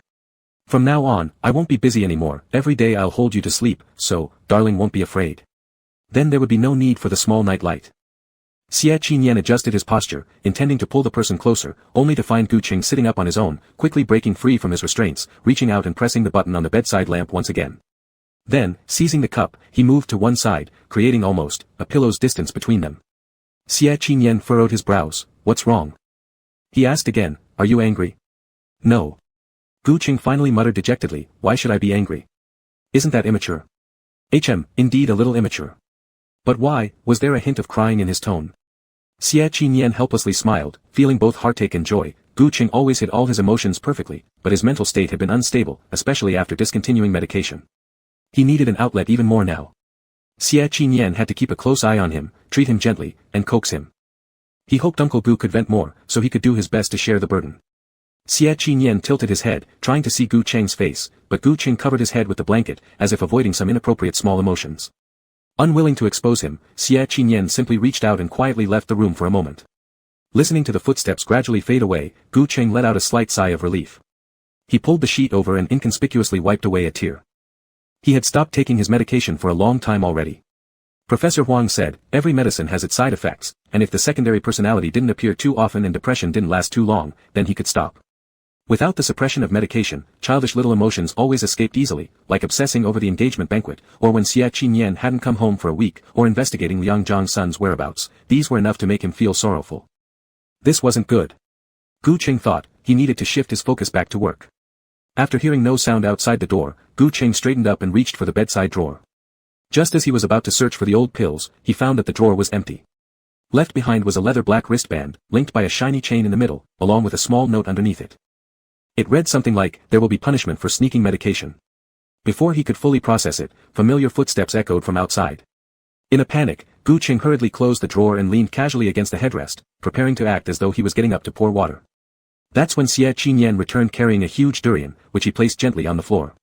From now on, I won't be busy anymore, every day I'll hold you to sleep, so, darling won't be afraid." Then there would be no need for the small night light. Xia Qinyan adjusted his posture, intending to pull the person closer, only to find Gu Qing sitting up on his own, quickly breaking free from his restraints, reaching out and pressing the button on the bedside lamp once again. Then, seizing the cup, he moved to one side, creating almost a pillow's distance between them. Xia Qinyan furrowed his brows. "What's wrong?" he asked again. "Are you angry?" "No." Gu Qing finally muttered dejectedly, "Why should I be angry? Isn't that immature?" Indeed a little immature. But why, was there a hint of crying in his tone? Xia Qinyan helplessly smiled, feeling both heartache and joy. Gu Qing always hid all his emotions perfectly, but his mental state had been unstable, especially after discontinuing medication. He needed an outlet even more now. Xia Qinyan had to keep a close eye on him, treat him gently, and coax him. He hoped Uncle Gu could vent more, so he could do his best to share the burden. Xia Qinyan tilted his head, trying to see Gu Qing's face, but Gu Qing covered his head with the blanket, as if avoiding some inappropriate small emotions. Unwilling to expose him, Xia Qinyan simply reached out and quietly left the room for a moment. Listening to the footsteps gradually fade away, Gu Qing let out a slight sigh of relief. He pulled the sheet over and inconspicuously wiped away a tear. He had stopped taking his medication for a long time already. Professor Huang said, every medicine has its side effects, and if the secondary personality didn't appear too often and depression didn't last too long, then he could stop. Without the suppression of medication, childish little emotions always escaped easily, like obsessing over the engagement banquet, or when Xia Qinyan hadn't come home for a week, or investigating Liang Zhang's son's whereabouts. These were enough to make him feel sorrowful. This wasn't good. Gu Qing thought, he needed to shift his focus back to work. After hearing no sound outside the door, Gu Qing straightened up and reached for the bedside drawer. Just as he was about to search for the old pills, he found that the drawer was empty. Left behind was a leather black wristband, linked by a shiny chain in the middle, along with a small note underneath it. It read something like, "There will be punishment for sneaking medication." Before he could fully process it, familiar footsteps echoed from outside. In a panic, Gu Qing hurriedly closed the drawer and leaned casually against the headrest, preparing to act as though he was getting up to pour water. That's when Xia Qinyan returned carrying a huge durian, which he placed gently on the floor.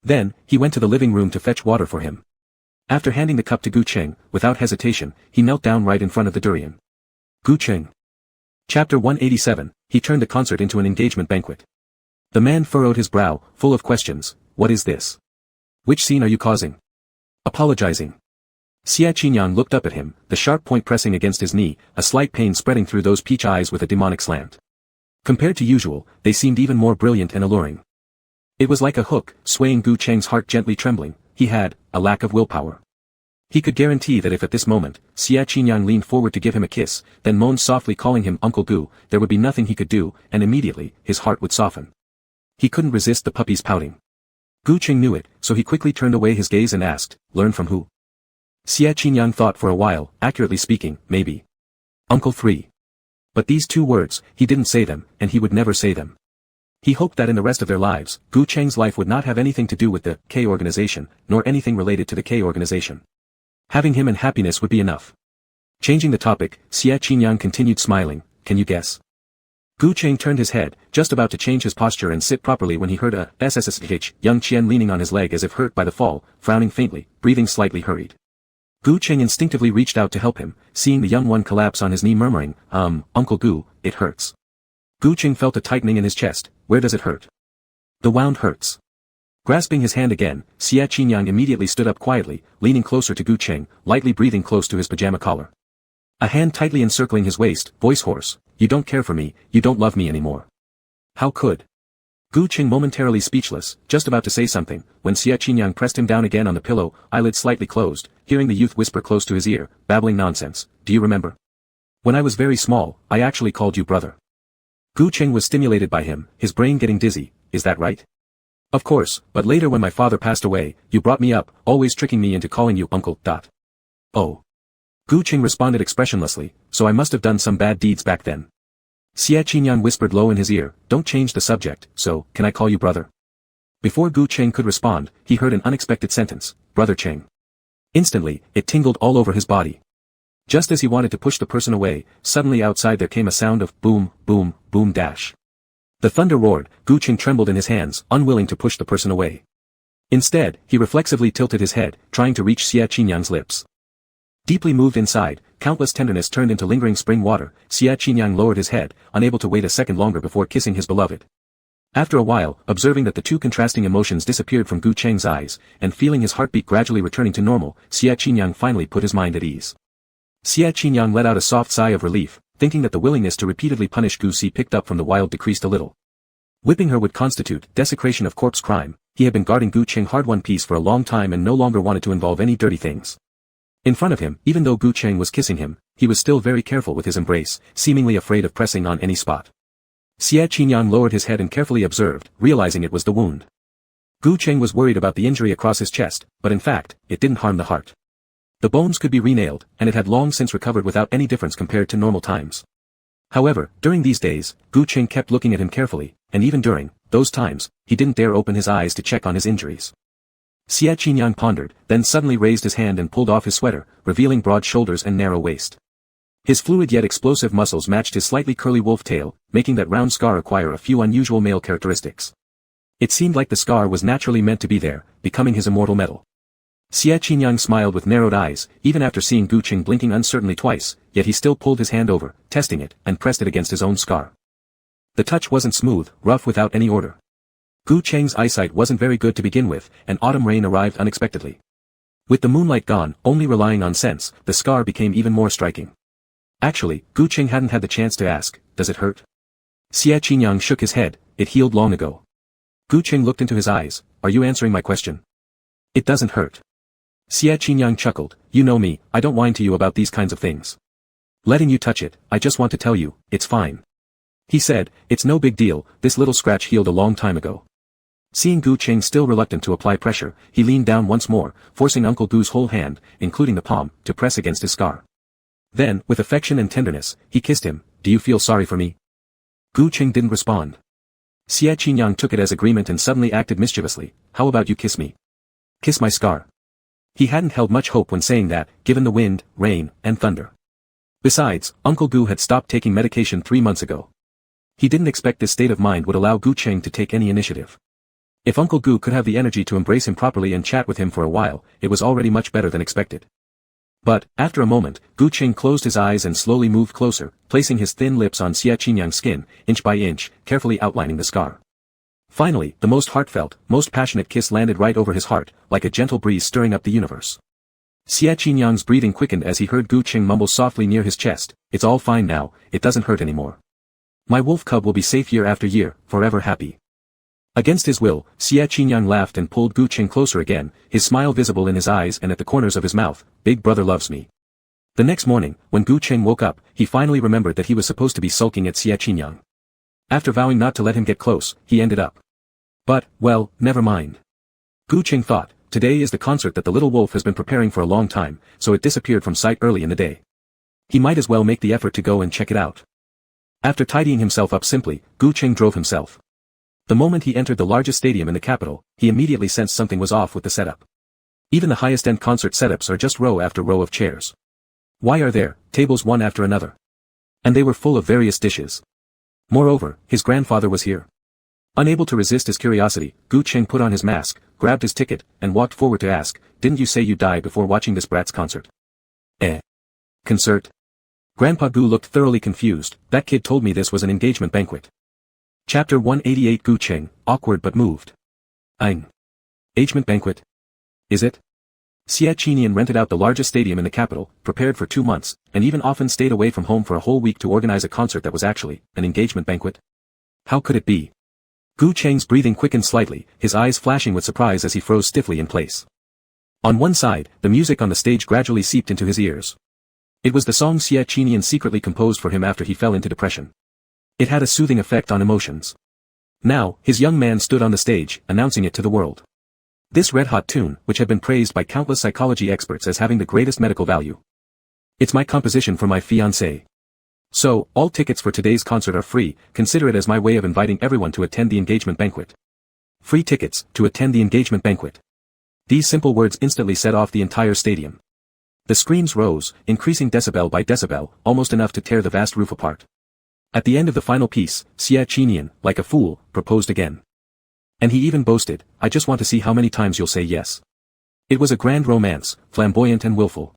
Then, he went to the living room to fetch water for him. After handing the cup to Gu Cheng, without hesitation, he knelt down right in front of the durian. Gu Cheng. Chapter 187, he turned the concert into an engagement banquet. The man furrowed his brow, full of questions. What is this? Which scene are you causing? Apologizing. Xia Qinyang looked up at him, the sharp point pressing against his knee, a slight pain spreading through those peach eyes with a demonic slant. Compared to usual, they seemed even more brilliant and alluring. It was like a hook, swaying Gu Cheng's heart gently trembling. He had a lack of willpower. He could guarantee that if at this moment, Xia Qinyang leaned forward to give him a kiss, then moaned softly calling him Uncle Gu, there would be nothing he could do, and immediately, his heart would soften. He couldn't resist the puppy's pouting. Gu Cheng knew it, so he quickly turned away his gaze and asked, learn from who? Xia Qinyang thought for a while, accurately speaking, maybe. Uncle 3. But these two words, he didn't say them, and he would never say them. He hoped that in the rest of their lives, Gu Cheng's life would not have anything to do with the K organization, nor anything related to the K organization. Having him and happiness would be enough. Changing the topic, Xia Qinyang continued smiling, can you guess? Gu Cheng turned his head, just about to change his posture and sit properly when he heard a ssssh, young Qian leaning on his leg as if hurt by the fall, frowning faintly, breathing slightly hurried. Gu Cheng instinctively reached out to help him, seeing the young one collapse on his knee murmuring, Uncle Gu, it hurts. Gu Cheng felt a tightening in his chest. Where does it hurt? The wound hurts. Grasping his hand again, Xia Qinyang immediately stood up quietly, leaning closer to Gu Cheng, lightly breathing close to his pajama collar. A hand tightly encircling his waist, voice hoarse, you don't care for me, you don't love me anymore. How could? Gu Cheng momentarily speechless, just about to say something, when Xia Qinyang pressed him down again on the pillow, eyelids slightly closed, hearing the youth whisper close to his ear, babbling nonsense, do you remember? When I was very small, I actually called you brother. Gu Cheng was stimulated by him, his brain getting dizzy, is that right? Of course, but later when my father passed away, you brought me up, always tricking me into calling you uncle. Oh. Gu Cheng responded expressionlessly, so I must have done some bad deeds back then. Xia Qinyang whispered low in his ear, don't change the subject, so, can I call you brother? Before Gu Cheng could respond, he heard an unexpected sentence, Brother Cheng. Instantly, it tingled all over his body. Just as he wanted to push the person away, suddenly outside there came a sound of boom, boom, boom dash. The thunder roared, Gu Cheng trembled in his hands, unwilling to push the person away. Instead, he reflexively tilted his head, trying to reach Xia Qinyang's lips. Deeply moved inside, countless tenderness turned into lingering spring water, Xia Qinyang lowered his head, unable to wait a second longer before kissing his beloved. After a while, observing that the two contrasting emotions disappeared from Gu Cheng's eyes, and feeling his heartbeat gradually returning to normal, Xia Qinyang finally put his mind at ease. Xia Qinyang let out a soft sigh of relief, thinking that the willingness to repeatedly punish Gu Si picked up from the wild decreased a little. Whipping her would constitute desecration of corpse crime. He had been guarding Gu Cheng hard-won peace for a long time and no longer wanted to involve any dirty things. In front of him, even though Gu Cheng was kissing him, he was still very careful with his embrace, seemingly afraid of pressing on any spot. Xia Qinyang lowered his head and carefully observed, realizing it was the wound. Gu Cheng was worried about the injury across his chest, but in fact, it didn't harm the heart. The bones could be renailed, and it had long since recovered without any difference compared to normal times. However, during these days, Gu Cheng kept looking at him carefully, and even during those times, he didn't dare open his eyes to check on his injuries. Xia Qinyang pondered, then suddenly raised his hand and pulled off his sweater, revealing broad shoulders and narrow waist. His fluid yet explosive muscles matched his slightly curly wolf tail, making that round scar acquire a few unusual male characteristics. It seemed like the scar was naturally meant to be there, becoming his immortal metal. Xia Qinyang smiled with narrowed eyes, even after seeing Gu Cheng blinking uncertainly twice, yet he still pulled his hand over, testing it, and pressed it against his own scar. The touch wasn't smooth, rough without any order. Gu Cheng's eyesight wasn't very good to begin with, and autumn rain arrived unexpectedly. With the moonlight gone, only relying on sense, the scar became even more striking. Actually, Gu Cheng hadn't had the chance to ask, does it hurt? Xia Qinyang shook his head, it healed long ago. Gu Cheng looked into his eyes, are you answering my question? It doesn't hurt. Xia Qinyang chuckled, you know me, I don't whine to you about these kinds of things. Letting you touch it, I just want to tell you, it's fine. He said, it's no big deal, this little scratch healed a long time ago. Seeing Gu Cheng still reluctant to apply pressure, he leaned down once more, forcing Uncle Gu's whole hand, including the palm, to press against his scar. Then, with affection and tenderness, he kissed him, do you feel sorry for me? Gu Cheng didn't respond. Xia Qinyang took it as agreement and suddenly acted mischievously, how about you kiss me? Kiss my scar. He hadn't held much hope when saying that, given the wind, rain, and thunder. Besides, Uncle Gu had stopped taking medication 3 months ago. He didn't expect this state of mind would allow Gu Cheng to take any initiative. If Uncle Gu could have the energy to embrace him properly and chat with him for a while, it was already much better than expected. But, after a moment, Gu Qing closed his eyes and slowly moved closer, placing his thin lips on Xia Qinyang's skin, inch by inch, carefully outlining the scar. Finally, the most heartfelt, most passionate kiss landed right over his heart, like a gentle breeze stirring up the universe. Xia Qinyang's breathing quickened as he heard Gu Qing mumble softly near his chest, "It's all fine now, it doesn't hurt anymore. My wolf cub will be safe year after year, forever happy." Against his will, Xia Qinyang laughed and pulled Gu Qing closer again, his smile visible in his eyes and at the corners of his mouth. "Big brother loves me." The next morning, when Gu Qing woke up, he finally remembered that he was supposed to be sulking at Xia Qinyang. After vowing not to let him get close, he ended up. But, well, never mind. Gu Qing thought, today is the concert that the little wolf has been preparing for a long time, so it disappeared from sight early in the day. He might as well make the effort to go and check it out. After tidying himself up simply, Gu Qing drove himself. The moment he entered the largest stadium in the capital, he immediately sensed something was off with the setup. Even the highest-end concert setups are just row after row of chairs. Why are there tables one after another? And they were full of various dishes. Moreover, his grandfather was here. Unable to resist his curiosity, Gu Qing put on his mask, grabbed his ticket, and walked forward to ask, "Didn't you say you died before watching this brat's concert?" Concert? Grandpa Gu looked thoroughly confused. "That kid told me this was an engagement banquet." Chapter 188. Gu Qing, awkward but moved. Engagement banquet? Is it? Xia Qinyang rented out the largest stadium in the capital, prepared for 2 months, and even often stayed away from home for a whole week to organize a concert that was actually an engagement banquet. How could it be? Gu Qing's breathing quickened slightly, his eyes flashing with surprise as he froze stiffly in place. On one side, the music on the stage gradually seeped into his ears. It was the song Xia Qinyang secretly composed for him after he fell into depression. It had a soothing effect on emotions. Now, his young man stood on the stage, announcing it to the world. This red-hot tune, which had been praised by countless psychology experts as having the greatest medical value. It's my composition for my fiancée. So, all tickets for today's concert are free, consider it as my way of inviting everyone to attend the engagement banquet. Free tickets, to attend the engagement banquet. These simple words instantly set off the entire stadium. The screams rose, increasing decibel by decibel, almost enough to tear the vast roof apart. At the end of the final piece, Xia Qinyang, like a fool, proposed again. And he even boasted, "I just want to see how many times you'll say yes." It was a grand romance, flamboyant and willful.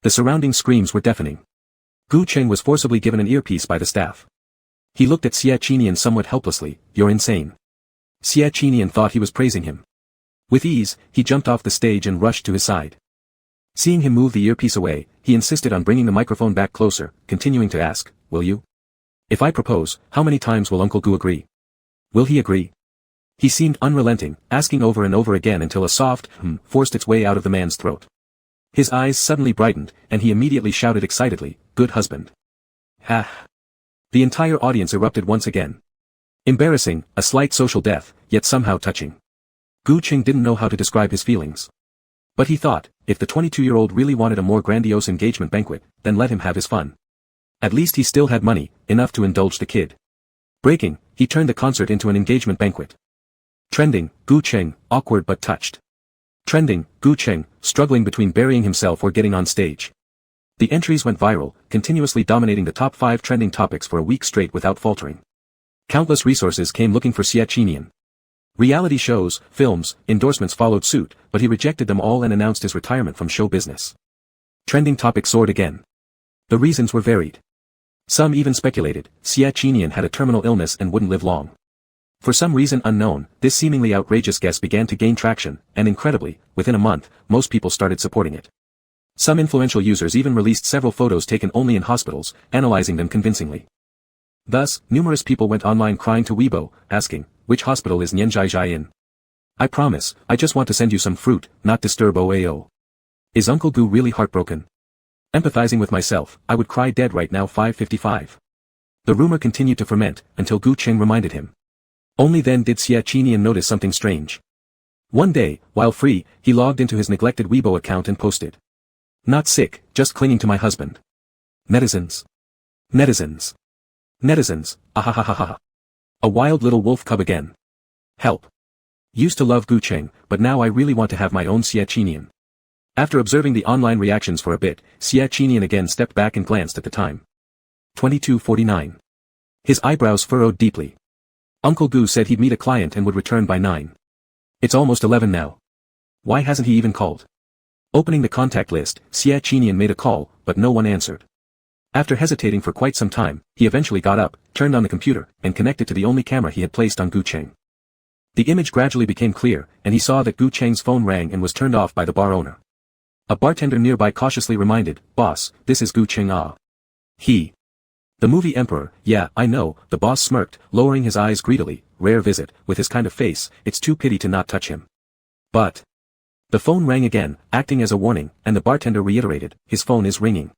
The surrounding screams were deafening. Gu Qing was forcibly given an earpiece by the staff. He looked at Xia Qinyang somewhat helplessly. "You're insane." Xia Qinyang thought he was praising him. With ease, he jumped off the stage and rushed to his side. Seeing him move the earpiece away, he insisted on bringing the microphone back closer, continuing to ask, "Will you? If I propose, how many times will Uncle Gu agree? Will he agree?" He seemed unrelenting, asking over and over again until a soft forced its way out of the man's throat. His eyes suddenly brightened, and he immediately shouted excitedly, "Good husband." Ha! The entire audience erupted once again. Embarrassing, a slight social death, yet somehow touching. Gu Qing didn't know how to describe his feelings. But he thought, if the 22-year-old really wanted a more grandiose engagement banquet, then let him have his fun. At least he still had money, enough to indulge the kid. Breaking, he turned the concert into an engagement banquet. Trending, Gu Qing, awkward but touched. Trending, Gu Qing, struggling between burying himself or getting on stage. The entries went viral, continuously dominating the top 5 trending topics for a week straight without faltering. Countless resources came looking for Xia Qinyang. Reality shows, films, endorsements followed suit, but he rejected them all and announced his retirement from show business. Trending topics soared again. The reasons were varied. Some even speculated, Xia Qinyang had a terminal illness and wouldn't live long. For some reason unknown, this seemingly outrageous guess began to gain traction, and incredibly, within a month, most people started supporting it. Some influential users even released several photos taken only in hospitals, analyzing them convincingly. Thus, numerous people went online crying to Weibo, asking, "Which hospital is Nianzhaizhai in? I promise, I just want to send you some fruit, not disturb OAO. Is Uncle Gu really heartbroken? Empathizing with myself, I would cry dead right now." 555. The rumor continued to ferment, until Gu Qing reminded him. Only then did Xia Qinyang notice something strange. One day, while free, he logged into his neglected Weibo account and posted, "Not sick, just clinging to my husband. Netizens. Netizens. Netizens, ahahahaha. A wild little wolf cub again. Help. Used to love Gu Qing, but now I really want to have my own Xia Qinyang." After observing the online reactions for a bit, Xia Qinyang again stepped back and glanced at the time. 22:49. His eyebrows furrowed deeply. Uncle Gu said he'd meet a client and would return by 9. It's almost 11 now. Why hasn't he even called? Opening the contact list, Xia Qinian made a call, but no one answered. After hesitating for quite some time, he eventually got up, turned on the computer, and connected to the only camera he had placed on Gu Cheng. The image gradually became clear, and he saw that Gu Cheng's phone rang and was turned off by the bar owner. A bartender nearby cautiously reminded, "Boss, this is Gu Cheng ah." The movie Emperor, yeah, I know, the boss smirked, lowering his eyes greedily, rare visit, with his kind of face, it's too pity to not touch him. But the phone rang again, acting as a warning, and the bartender reiterated, his phone is ringing.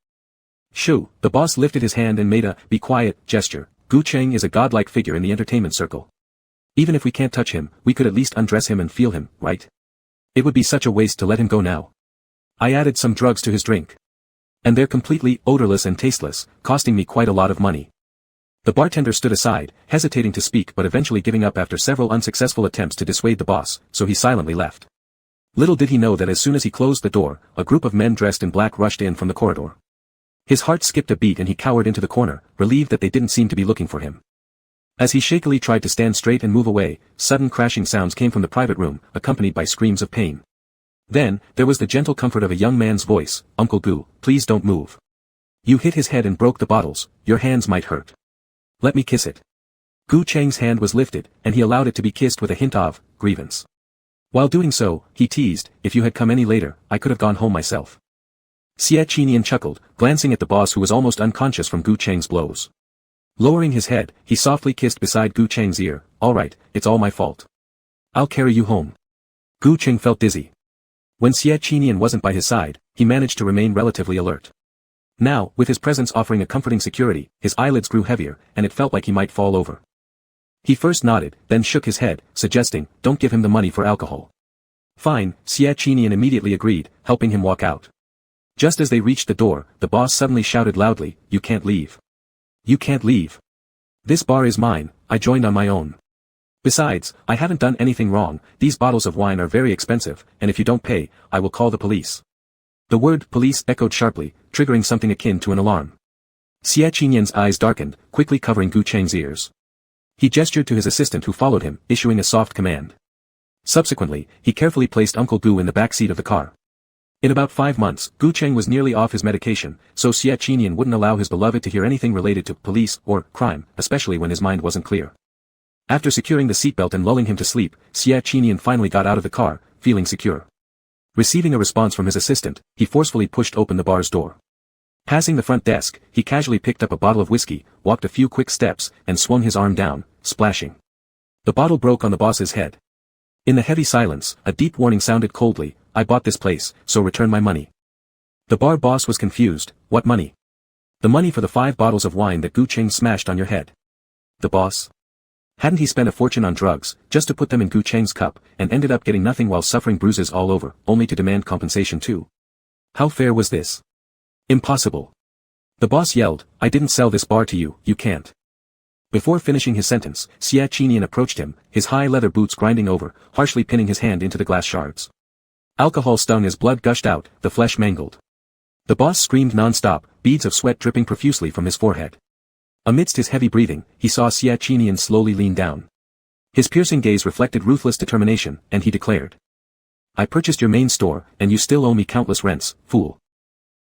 Shoo, the boss lifted his hand and made a, be quiet, gesture. Gu Cheng is a godlike figure in the entertainment circle. Even if we can't touch him, we could at least undress him and feel him, right? It would be such a waste to let him go now. I added some drugs to his drink. And they're completely odorless and tasteless, costing me quite a lot of money. The bartender stood aside, hesitating to speak but eventually giving up after several unsuccessful attempts to dissuade the boss, so he silently left. Little did he know that as soon as he closed the door, a group of men dressed in black rushed in from the corridor. His heart skipped a beat and he cowered into the corner, relieved that they didn't seem to be looking for him. As he shakily tried to stand straight and move away, sudden crashing sounds came from the private room, accompanied by screams of pain. Then, there was the gentle comfort of a young man's voice, "Uncle Gu, please don't move. You hit his head and broke the bottles, your hands might hurt. Let me kiss it." Gu Cheng's hand was lifted, and he allowed it to be kissed with a hint of grievance. While doing so, he teased, "If you had come any later, I could have gone home myself." Xia Qinian chuckled, glancing at the boss who was almost unconscious from Gu Cheng's blows. Lowering his head, he softly kissed beside Gu Cheng's ear, "All right, it's all my fault. I'll carry you home." Gu Cheng felt dizzy. When Xia Qinian wasn't by his side, he managed to remain relatively alert. Now, with his presence offering a comforting security, his eyelids grew heavier, and it felt like he might fall over. He first nodded, then shook his head, suggesting, "Don't give him the money for alcohol." "Fine," Xia Qinian immediately agreed, helping him walk out. Just as they reached the door, the boss suddenly shouted loudly, "You can't leave. You can't leave. This bar is mine, I joined on my own. Besides, I haven't done anything wrong, these bottles of wine are very expensive, and if you don't pay, I will call the police." The word police echoed sharply, triggering something akin to an alarm. Xia Qinian's eyes darkened, quickly covering Gu Cheng's ears. He gestured to his assistant who followed him, issuing a soft command. Subsequently, he carefully placed Uncle Gu in the back seat of the car. In about 5 months, Gu Cheng was nearly off his medication, so Xia Qinian wouldn't allow his beloved to hear anything related to police or crime, especially when his mind wasn't clear. After securing the seatbelt and lulling him to sleep, Xia Qinian finally got out of the car, feeling secure. Receiving a response from his assistant, he forcefully pushed open the bar's door. Passing the front desk, he casually picked up a bottle of whiskey, walked a few quick steps, and swung his arm down, splashing. The bottle broke on the boss's head. In the heavy silence, a deep warning sounded coldly, "I bought this place, so return my money." The bar boss was confused, "What money?" "The money for the 5 bottles of wine that Gu Cheng smashed on your head." The boss? Hadn't he spent a fortune on drugs, just to put them in Gu Cheng's cup, and ended up getting nothing while suffering bruises all over, only to demand compensation too? How fair was this? Impossible. The boss yelled, "I didn't sell this bar to you, you can't." Before finishing his sentence, Xia Qinian approached him, his high leather boots grinding over, harshly pinning his hand into the glass shards. Alcohol stung as blood gushed out, the flesh mangled. The boss screamed non-stop, beads of sweat dripping profusely from his forehead. Amidst his heavy breathing, he saw Xia Qinian slowly lean down. His piercing gaze reflected ruthless determination, and he declared, "I purchased your main store, and you still owe me countless rents, fool."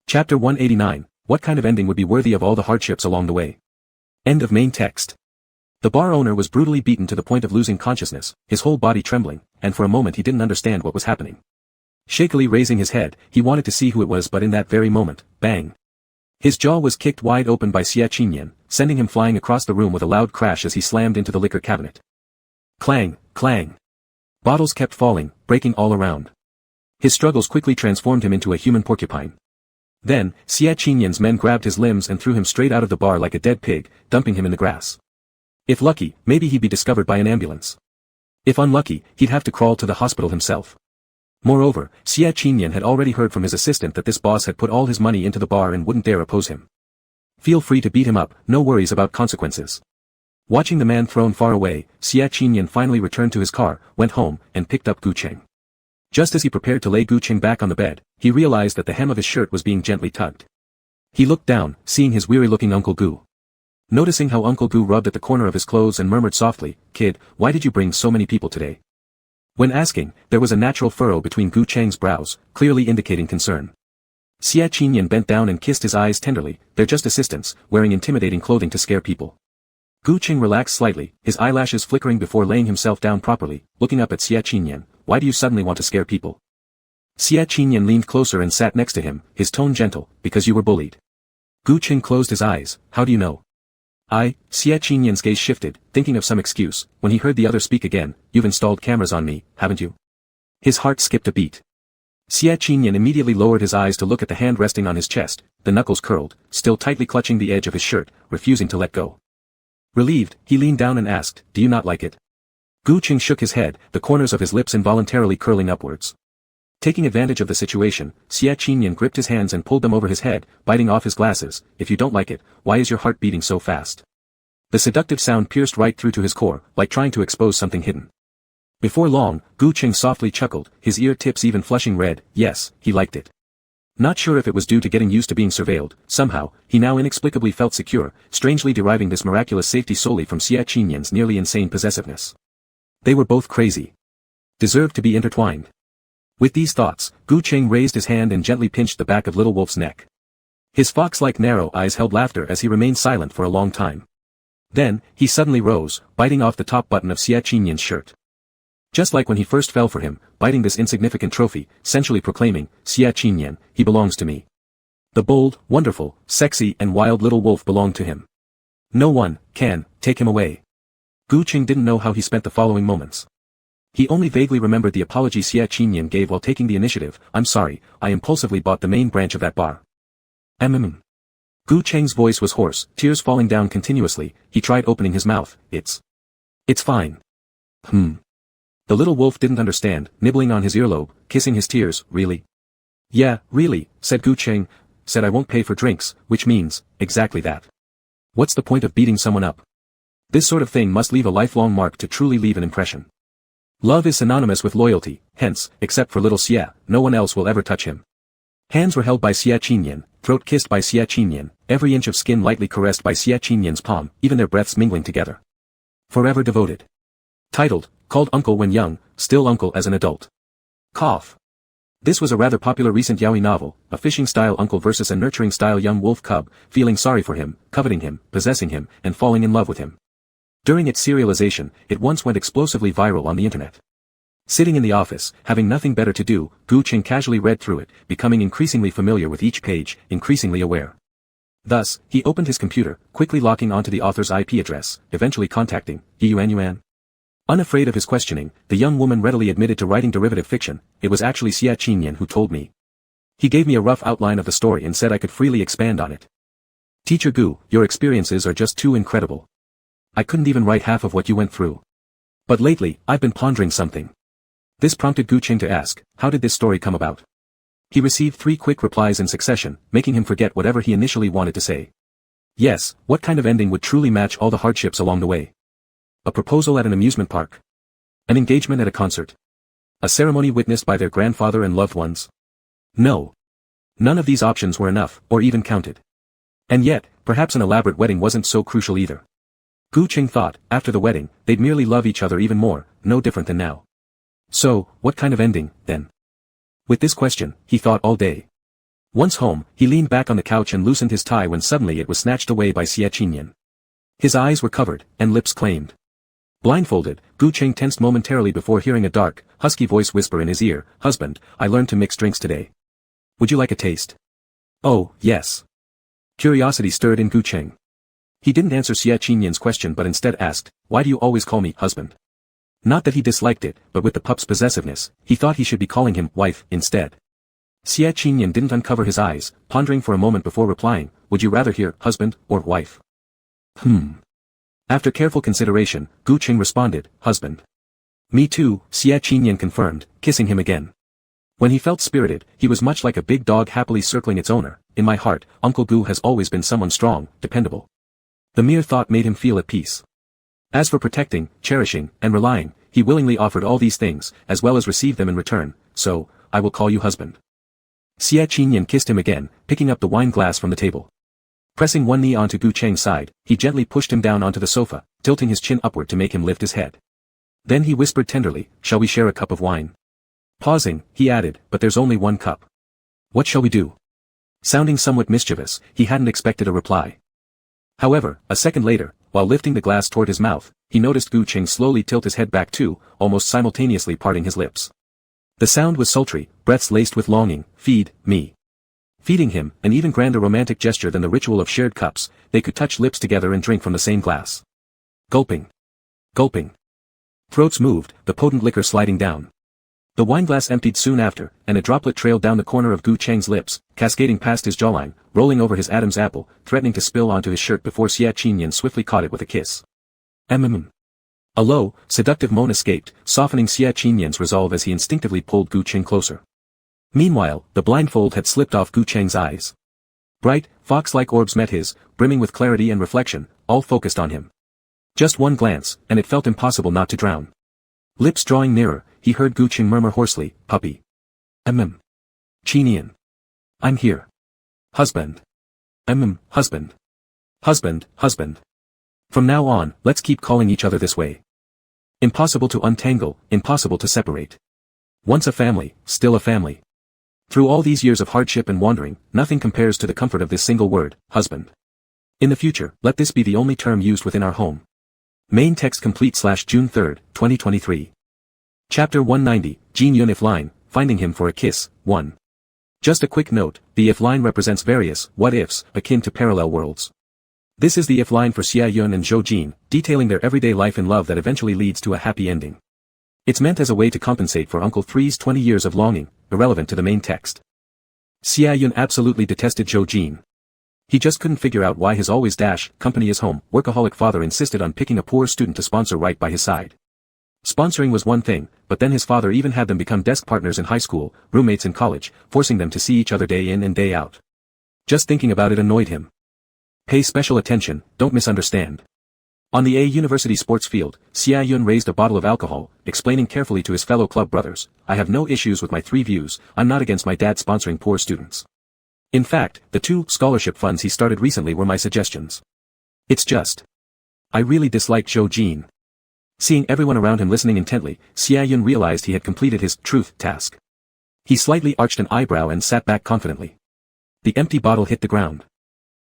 Chapter 189, What kind of ending would be worthy of all the hardships along the way? End of main text. The bar owner was brutally beaten to the point of losing consciousness, his whole body trembling, and for a moment he didn't understand what was happening. Shakily raising his head, he wanted to see who it was, but in that very moment, bang! His jaw was kicked wide open by Xia Qinian, sending him flying across the room with a loud crash as he slammed into the liquor cabinet. Clang, clang. Bottles kept falling, breaking all around. His struggles quickly transformed him into a human porcupine. Then, Xia Qinian's men grabbed his limbs and threw him straight out of the bar like a dead pig, dumping him in the grass. If lucky, maybe he'd be discovered by an ambulance. If unlucky, he'd have to crawl to the hospital himself. Moreover, Xia Qinian had already heard from his assistant that this boss had put all his money into the bar and wouldn't dare oppose him. Feel free to beat him up, no worries about consequences. Watching the man thrown far away, Xia Qinian finally returned to his car, went home, and picked up Gu Cheng. Just as he prepared to lay Gu Cheng back on the bed, he realized that the hem of his shirt was being gently tugged. He looked down, seeing his weary-looking Uncle Gu. Noticing how Uncle Gu rubbed at the corner of his clothes and murmured softly, "Kid, why did you bring so many people today?" When asking, there was a natural furrow between Gu Cheng's brows, clearly indicating concern. Xia Qinyan bent down and kissed his eyes tenderly. They're just assistants, wearing intimidating clothing to scare people. Gu Cheng relaxed slightly, his eyelashes flickering before laying himself down properly, looking up at Xia Qinyan. Why do you suddenly want to scare people? Xia Qinyan leaned closer and sat next to him, his tone gentle, because you were bullied. Gu Cheng closed his eyes. How do you know? Xia Qinyan's gaze shifted, thinking of some excuse. When he heard the other speak again, you've installed cameras on me, haven't you? His heart skipped a beat. Xia Qinyan immediately lowered his eyes to look at the hand resting on his chest, the knuckles curled, still tightly clutching the edge of his shirt, refusing to let go. Relieved, he leaned down and asked, do you not like it? Gu Cheng shook his head, the corners of his lips involuntarily curling upwards. Taking advantage of the situation, Xia Qinyan gripped his hands and pulled them over his head, biting off his glasses. If you don't like it, why is your heart beating so fast? The seductive sound pierced right through to his core, like trying to expose something hidden. Before long, Gu Cheng softly chuckled, his ear tips even flushing red. Yes, he liked it. Not sure if it was due to getting used to being surveilled, somehow, he now inexplicably felt secure, strangely deriving this miraculous safety solely from Xia Qinyan's nearly insane possessiveness. They were both crazy. Deserved to be intertwined. With these thoughts, Gu Cheng raised his hand and gently pinched the back of Little Wolf's neck. His fox-like narrow eyes held laughter as he remained silent for a long time. Then, he suddenly rose, biting off the top button of Xia Qinyan's shirt. Just like when he first fell for him, biting this insignificant trophy, sensually proclaiming, Xia Qinyan, he belongs to me. The bold, wonderful, sexy and wild little wolf belonged to him. No one can take him away. Gu Cheng didn't know how he spent the following moments. He only vaguely remembered the apology Xia Qinyan gave while taking the initiative. I'm sorry, I impulsively bought the main branch of that bar. Gu Cheng's voice was hoarse, tears falling down continuously. He tried opening his mouth. It's fine. The little wolf didn't understand, nibbling on his earlobe, kissing his tears. Really? Yeah, really, said Gu Cheng. Said I won't pay for drinks, which means, exactly that. What's the point of beating someone up? This sort of thing must leave a lifelong mark to truly leave an impression. Love is synonymous with loyalty, hence, except for little Xia, no one else will ever touch him. Hands were held by Xia Qinyan, throat kissed by Xia Qinyan, every inch of skin lightly caressed by Xia Qinyan's palm, even their breaths mingling together. Forever devoted. Titled, called Uncle when young, still uncle as an adult. Cough. This was a rather popular recent yaoi novel, a fishing-style uncle versus a nurturing-style young wolf cub, feeling sorry for him, coveting him, possessing him, and falling in love with him. During its serialization, it once went explosively viral on the internet. Sitting in the office, having nothing better to do, Gu Cheng casually read through it, becoming increasingly familiar with each page, increasingly aware. Thus, he opened his computer, quickly locking onto the author's IP address, eventually contacting Yuan. Unafraid of his questioning, the young woman readily admitted to writing derivative fiction. It was actually Xia Qinyan who told me. He gave me a rough outline of the story and said I could freely expand on it. Teacher Gu, your experiences are just too incredible. I couldn't even write half of what you went through. But lately, I've been pondering something. This prompted Gu Cheng to ask, how did this story come about? He received 3 quick replies in succession, making him forget whatever he initially wanted to say. Yes, what kind of ending would truly match all the hardships along the way? A proposal at an amusement park? An engagement at a concert? A ceremony witnessed by their grandfather and loved ones? No. None of these options were enough, or even counted. And yet, perhaps an elaborate wedding wasn't so crucial either. Gu Cheng thought, after the wedding, they'd merely love each other even more, no different than now. So, what kind of ending, then? With this question, he thought all day. Once home, he leaned back on the couch and loosened his tie when suddenly it was snatched away by Xia Qinyan. His eyes were covered, and lips claimed. Blindfolded, Gu Cheng tensed momentarily before hearing a dark, husky voice whisper in his ear, Husband, I learned to mix drinks today. Would you like a taste? Oh, yes. Curiosity stirred in Gu Cheng. He didn't answer Xia Qinyan's question but instead asked, why do you always call me husband? Not that he disliked it, but with the pup's possessiveness, he thought he should be calling him wife instead. Xia Qinyan didn't uncover his eyes, pondering for a moment before replying, would you rather hear husband or wife? After careful consideration, Gu Cheng responded, husband. Me too, Xia Qinyan confirmed, kissing him again. When he felt spirited, he was much like a big dog happily circling its owner. In my heart, Uncle Gu has always been someone strong, dependable. The mere thought made him feel at peace. As for protecting, cherishing, and relying, he willingly offered all these things, as well as received them in return, so, I will call you husband. Xia Qinyan kissed him again, picking up the wine glass from the table. Pressing one knee onto Gu Cheng's side, he gently pushed him down onto the sofa, tilting his chin upward to make him lift his head. Then he whispered tenderly, shall we share a cup of wine? Pausing, he added, but there's only one cup. What shall we do? Sounding somewhat mischievous, he hadn't expected a reply. However, a second later, while lifting the glass toward his mouth, he noticed Gu Qing slowly tilt his head back too, almost simultaneously parting his lips. The sound was sultry, breaths laced with longing. Feed me. Feeding him, an even grander romantic gesture than the ritual of shared cups, they could touch lips together and drink from the same glass. Gulping. Gulping. Throats moved, the potent liquor sliding down. The wineglass emptied soon after, and a droplet trailed down the corner of Gu Cheng's lips, cascading past his jawline, rolling over his Adam's apple, threatening to spill onto his shirt before Xia Qinyan swiftly caught it with a kiss. A low, seductive moan escaped, softening Xia Qinyan's resolve as he instinctively pulled Gu Cheng closer. Meanwhile, the blindfold had slipped off Gu Cheng's eyes. Bright, fox-like orbs met his, brimming with clarity and reflection, all focused on him. Just one glance, and it felt impossible not to drown. Lips drawing nearer, he heard Gu Cheng murmur hoarsely, puppy. Qinian. I'm here. Husband. Husband. Husband, husband. From now on, let's keep calling each other this way. Impossible to untangle, impossible to separate. Once a family, still a family. Through all these years of hardship and wandering, nothing compares to the comfort of this single word, husband. In the future, let this be the only term used within our home. Main text complete /June 3, 2023. Chapter 190, Jin Yun if line, finding him for a kiss, 1. Just a quick note, the if line represents various what-ifs, akin to parallel worlds. This is the if line for Xia Yun and Zhou Jin, detailing their everyday life in love that eventually leads to a happy ending. It's meant as a way to compensate for Uncle 3's 20 years of longing, irrelevant to the main text. Xia Yun absolutely detested Zhou Jin. He just couldn't figure out why his always company is home, workaholic father insisted on picking a poor student to sponsor right by his side. Sponsoring was one thing, but then his father even had them become desk partners in high school, roommates in college, forcing them to see each other day in and day out. Just thinking about it annoyed him. Pay special attention, don't misunderstand. On the university sports field, Xia Yun raised a bottle of alcohol, explaining carefully to his fellow club brothers, I have no issues with my 3 views, I'm not against my dad sponsoring poor students. In fact, the 2 scholarship funds he started recently were my suggestions. It's just. I really dislike Zhou Jin. Seeing everyone around him listening intently, Xia Yun realized he had completed his truth task. He slightly arched an eyebrow and sat back confidently. The empty bottle hit the ground.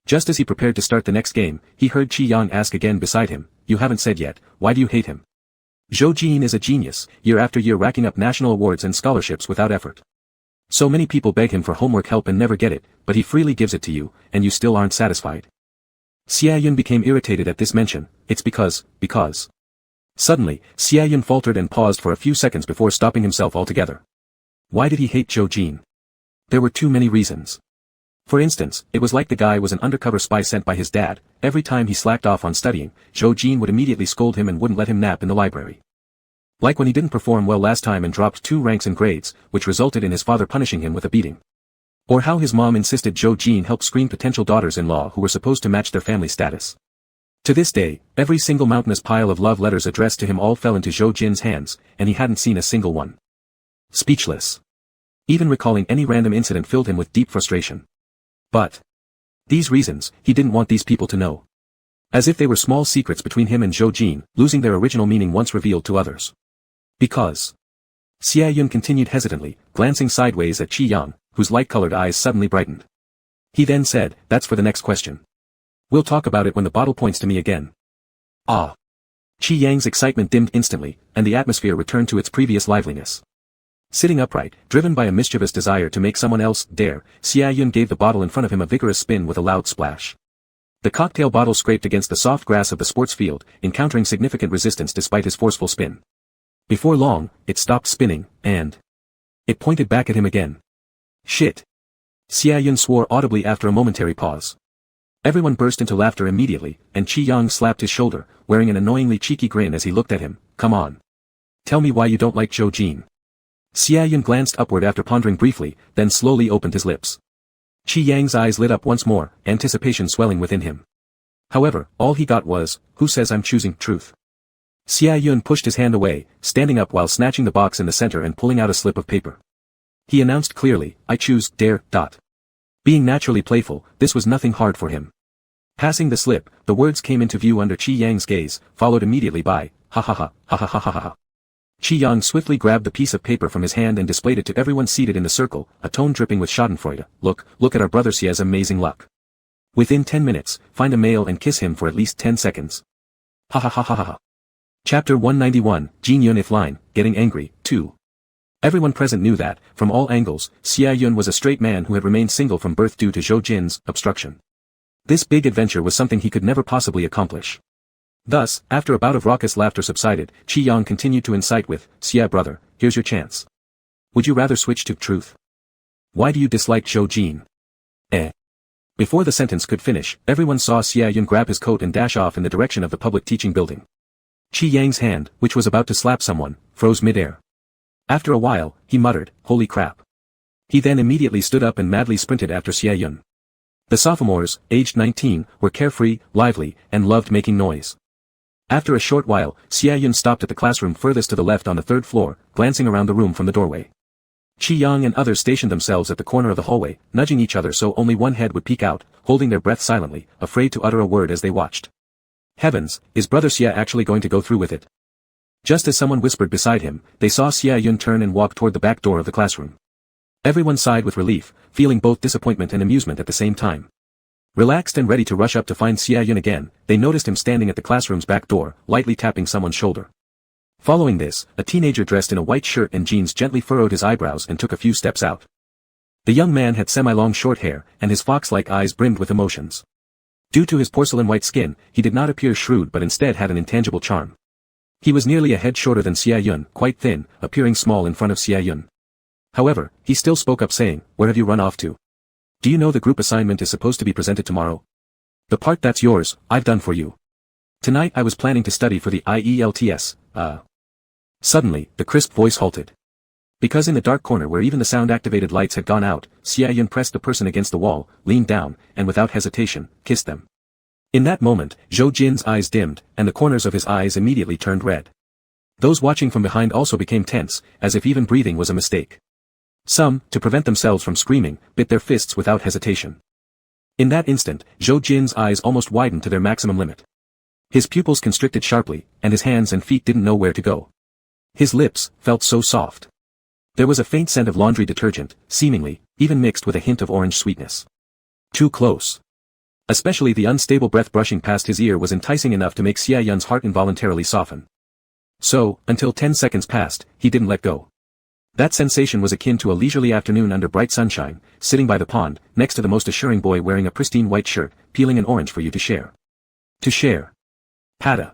Just as he prepared to start the next game, he heard Qi Yang ask again beside him, you haven't said yet, why do you hate him? Zhou Jin is a genius, year after year racking up national awards and scholarships without effort. So many people beg him for homework help and never get it, but he freely gives it to you, and you still aren't satisfied. Xia Yun became irritated at this mention, it's because. Suddenly, Xia Yun faltered and paused for a few seconds before stopping himself altogether. Why did he hate Zhou Jin? There were too many reasons. For instance, it was like the guy was an undercover spy sent by his dad. Every time he slacked off on studying, Zhou Jin would immediately scold him and wouldn't let him nap in the library. Like when he didn't perform well last time and dropped 2 ranks in grades, which resulted in his father punishing him with a beating. Or how his mom insisted Zhou Jin help screen potential daughters-in-law who were supposed to match their family status. To this day, every single mountainous pile of love letters addressed to him all fell into Zhou Jin's hands, and he hadn't seen a single one. Speechless. Even recalling any random incident filled him with deep frustration. But these reasons, he didn't want these people to know. As if they were small secrets between him and Zhou Jin, losing their original meaning once revealed to others. Because. Xia Yun continued hesitantly, glancing sideways at Qi Yang, whose light-colored eyes suddenly brightened. He then said, that's for the next question. We'll talk about it when the bottle points to me again. Ah. Qi Yang's excitement dimmed instantly, and the atmosphere returned to its previous liveliness. Sitting upright, driven by a mischievous desire to make someone else dare, Xia Yun gave the bottle in front of him a vigorous spin with a loud splash. The cocktail bottle scraped against the soft grass of the sports field, encountering significant resistance despite his forceful spin. Before long, it stopped spinning, and it pointed back at him again. Shit. Xia Yun swore audibly after a momentary pause. Everyone burst into laughter immediately, and Qi Yang slapped his shoulder, wearing an annoyingly cheeky grin as he looked at him. Come on. Tell me why you don't like Zhou Jin. Xia Yun glanced upward after pondering briefly, then slowly opened his lips. Qi Yang's eyes lit up once more, anticipation swelling within him. However, all he got was, who says I'm choosing truth? Xia Yun pushed his hand away, standing up while snatching the box in the center and pulling out a slip of paper. He announced clearly, I choose dare. Being naturally playful, this was nothing hard for him. Passing the slip, the words came into view under Qi Yang's gaze, followed immediately by, ha ha ha, ha ha ha ha ha. Qi Yang swiftly grabbed the piece of paper from his hand and displayed it to everyone seated in the circle, a tone dripping with schadenfreude. Look at our brother Xia's amazing luck. Within 10 minutes, find a male and kiss him for at least 10 seconds. Ha ha ha ha ha ha. Chapter 191, Jin Yun if line, getting angry, 2. Everyone present knew that, from all angles, Xia Yun was a straight man who had remained single from birth due to Zhou Jin's obstruction. This big adventure was something he could never possibly accomplish. Thus, after a bout of raucous laughter subsided, Qi Yang continued to incite with, Xia brother, here's your chance. Would you rather switch to truth? Why do you dislike Zhou Jin? Before the sentence could finish, everyone saw Xia Yun grab his coat and dash off in the direction of the public teaching building. Qi Yang's hand, which was about to slap someone, froze mid-air. After a while, he muttered, holy crap. He then immediately stood up and madly sprinted after Xia Yun. The sophomores, aged 19, were carefree, lively, and loved making noise. After a short while, Xia Yun stopped at the classroom furthest to the left on the 3rd floor, glancing around the room from the doorway. Qi Yang and others stationed themselves at the corner of the hallway, nudging each other so only one head would peek out, holding their breath silently, afraid to utter a word as they watched. Heavens, is brother Xia actually going to go through with it? Just as someone whispered beside him, they saw Xia Yun turn and walk toward the back door of the classroom. Everyone sighed with relief, feeling both disappointment and amusement at the same time. Relaxed and ready to rush up to find Xia Yun again, they noticed him standing at the classroom's back door, lightly tapping someone's shoulder. Following this, a teenager dressed in a white shirt and jeans gently furrowed his eyebrows and took a few steps out. The young man had semi-long short hair, and his fox-like eyes brimmed with emotions. Due to his porcelain-white skin, he did not appear shrewd but instead had an intangible charm. He was nearly a head shorter than Xia Yun, quite thin, appearing small in front of Xia Yun. However, he still spoke up saying, where have you run off to? Do you know the group assignment is supposed to be presented tomorrow? The part that's yours, I've done for you. Tonight I was planning to study for the IELTS, Suddenly, the crisp voice halted. Because in the dark corner where even the sound-activated lights had gone out, Xia Yun pressed the person against the wall, leaned down, and without hesitation, kissed them. In that moment, Zhou Jin's eyes dimmed, and the corners of his eyes immediately turned red. Those watching from behind also became tense, as if even breathing was a mistake. Some, to prevent themselves from screaming, bit their fists without hesitation. In that instant, Zhou Jin's eyes almost widened to their maximum limit. His pupils constricted sharply, and his hands and feet didn't know where to go. His lips felt so soft. There was a faint scent of laundry detergent, seemingly, even mixed with a hint of orange sweetness. Too close. Especially the unstable breath brushing past his ear was enticing enough to make Xia Yun's heart involuntarily soften. So, until 10 seconds passed, he didn't let go. That sensation was akin to a leisurely afternoon under bright sunshine, sitting by the pond, next to the most assuring boy wearing a pristine white shirt, peeling an orange for you to share. To share. Pada.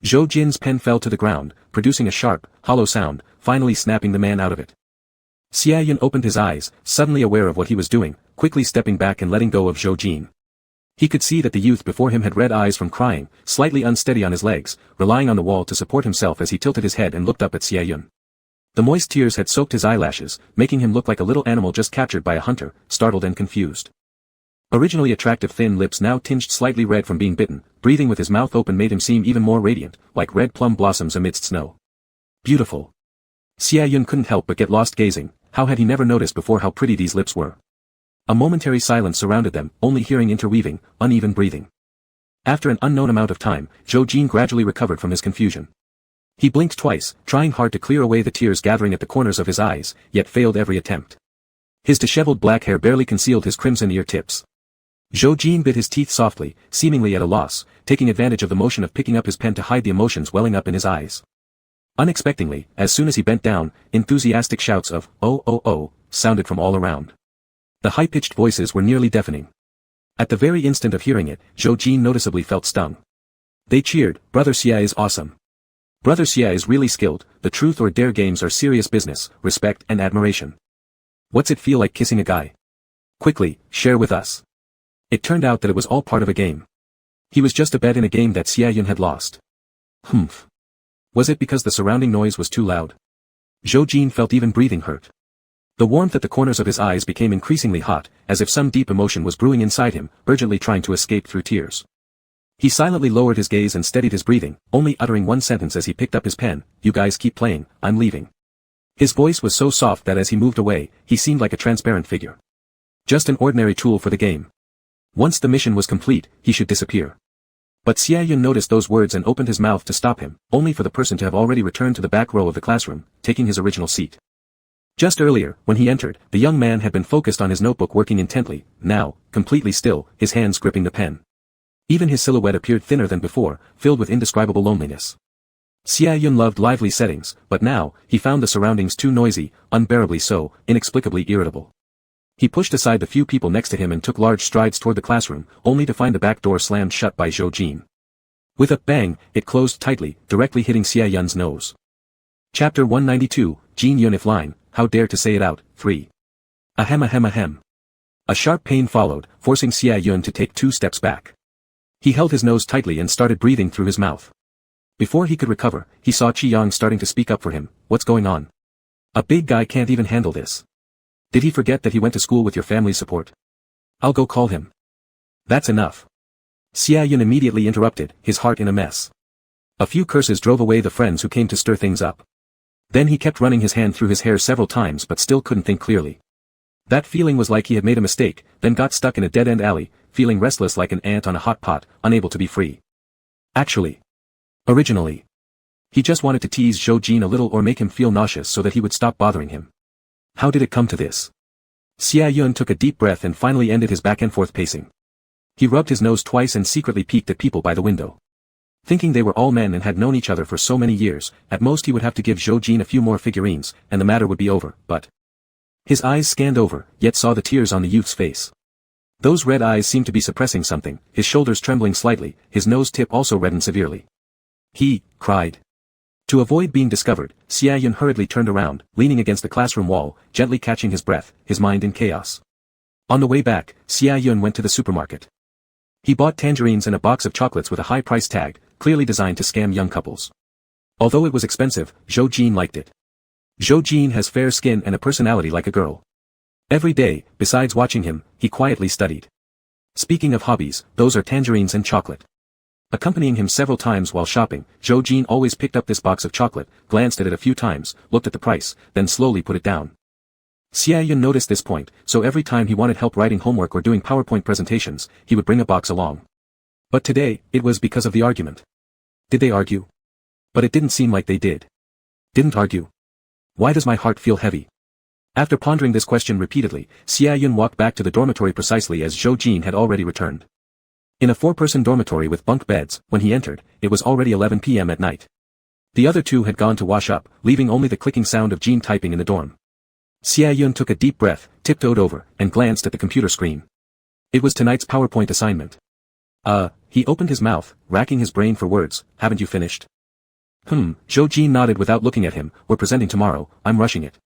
Zhou Jin's pen fell to the ground, producing a sharp, hollow sound, finally snapping the man out of it. Xia Yun opened his eyes, suddenly aware of what he was doing, quickly stepping back and letting go of Zhou Jin. He could see that the youth before him had red eyes from crying, slightly unsteady on his legs, relying on the wall to support himself as he tilted his head and looked up at Xia Yun. The moist tears had soaked his eyelashes, making him look like a little animal just captured by a hunter, startled and confused. Originally attractive thin lips now tinged slightly red from being bitten, breathing with his mouth open made him seem even more radiant, like red plum blossoms amidst snow. Beautiful. Xia Yun couldn't help but get lost gazing. How had he never noticed before how pretty these lips were? A momentary silence surrounded them, only hearing interweaving, uneven breathing. After an unknown amount of time, Zhou Jin gradually recovered from his confusion. He blinked twice, trying hard to clear away the tears gathering at the corners of his eyes, yet failed every attempt. His disheveled black hair barely concealed his crimson ear tips. Zhou Jin bit his teeth softly, seemingly at a loss, taking advantage of the motion of picking up his pen to hide the emotions welling up in his eyes. Unexpectedly, as soon as he bent down, enthusiastic shouts of, "Oh oh oh," sounded from all around. The high-pitched voices were nearly deafening. At the very instant of hearing it, Zhou Jin noticeably felt stung. They cheered, "Brother Xia is awesome. Brother Xia is really skilled, the truth or dare games are serious business, respect and admiration. What's it feel like kissing a guy? Quickly, share with us." It turned out that it was all part of a game. He was just a bet in a game that Xia Yun had lost. Humph. Was it because the surrounding noise was too loud? Zhou Jin felt even breathing hurt. The warmth at the corners of his eyes became increasingly hot, as if some deep emotion was brewing inside him, urgently trying to escape through tears. He silently lowered his gaze and steadied his breathing, only uttering one sentence as he picked up his pen, "You guys keep playing, I'm leaving." His voice was so soft that as he moved away, he seemed like a transparent figure. Just an ordinary tool for the game. Once the mission was complete, he should disappear. But Xia Yun noticed those words and opened his mouth to stop him, only for the person to have already returned to the back row of the classroom, taking his original seat. Just earlier, when he entered, the young man had been focused on his notebook working intently, now, completely still, his hands gripping the pen. Even his silhouette appeared thinner than before, filled with indescribable loneliness. Xia Yun loved lively settings, but now, he found the surroundings too noisy, unbearably so, inexplicably irritable. He pushed aside the few people next to him and took large strides toward the classroom, only to find the back door slammed shut by Zhou Jin. With a bang, it closed tightly, directly hitting Xia Yun's nose. Chapter 192, Jin Yun if line, how dare to say it out, 3. Ahem ahem ahem. A sharp pain followed, forcing Xia Yun to take 2 steps back. He held his nose tightly and started breathing through his mouth. Before he could recover, he saw Qi Yang starting to speak up for him. What's going on? A big guy can't even handle this. Did he forget that he went to school with your family's support? I'll go call him. That's enough. Xia Yun immediately interrupted, his heart in a mess. A few curses drove away the friends who came to stir things up. Then he kept running his hand through his hair several times but still couldn't think clearly. That feeling was like he had made a mistake, then got stuck in a dead-end alley, feeling restless like an ant on a hot pot, unable to be free. Originally, he just wanted to tease Zhou Jin a little or make him feel nauseous so that he would stop bothering him. How did it come to this? Xia Yun took a deep breath and finally ended his back-and-forth pacing. He rubbed his nose twice and secretly peeked at people by the window. Thinking they were all men and had known each other for so many years, at most he would have to give Zhou Jin a few more figurines, and the matter would be over, but... His eyes scanned over, yet saw the tears on the youth's face. Those red eyes seemed to be suppressing something, his shoulders trembling slightly, his nose tip also reddened severely. He cried. To avoid being discovered, Xia Yun hurriedly turned around, leaning against the classroom wall, gently catching his breath, his mind in chaos. On the way back, Xia Yun went to the supermarket. He bought tangerines and a box of chocolates with a high price tag, clearly designed to scam young couples. Although it was expensive, Zhou Jin liked it. Zhou Jin has fair skin and a personality like a girl. Every day, besides watching him, he quietly studied. Speaking of hobbies, those are tangerines and chocolate. Accompanying him several times while shopping, Zhou Jin always picked up this box of chocolate, glanced at it a few times, looked at the price, then slowly put it down. Xia Yun noticed this point, so every time he wanted help writing homework or doing PowerPoint presentations, he would bring a box along. But today, it was because of the argument. Did they argue? But it didn't seem like they did. Didn't argue. Why does my heart feel heavy? After pondering this question repeatedly, Xia Yun walked back to the dormitory precisely as Zhou Jin had already returned. In a 4-person dormitory with bunk beds, when he entered, it was already 11 p.m. at night. The other two had gone to wash up, leaving only the clicking sound of Jin typing in the dorm. Xia Yun took a deep breath, tiptoed over, and glanced at the computer screen. It was tonight's PowerPoint assignment. He opened his mouth, racking his brain for words. Haven't you finished? Zhou Jin nodded without looking at him. We're presenting tomorrow, I'm rushing it.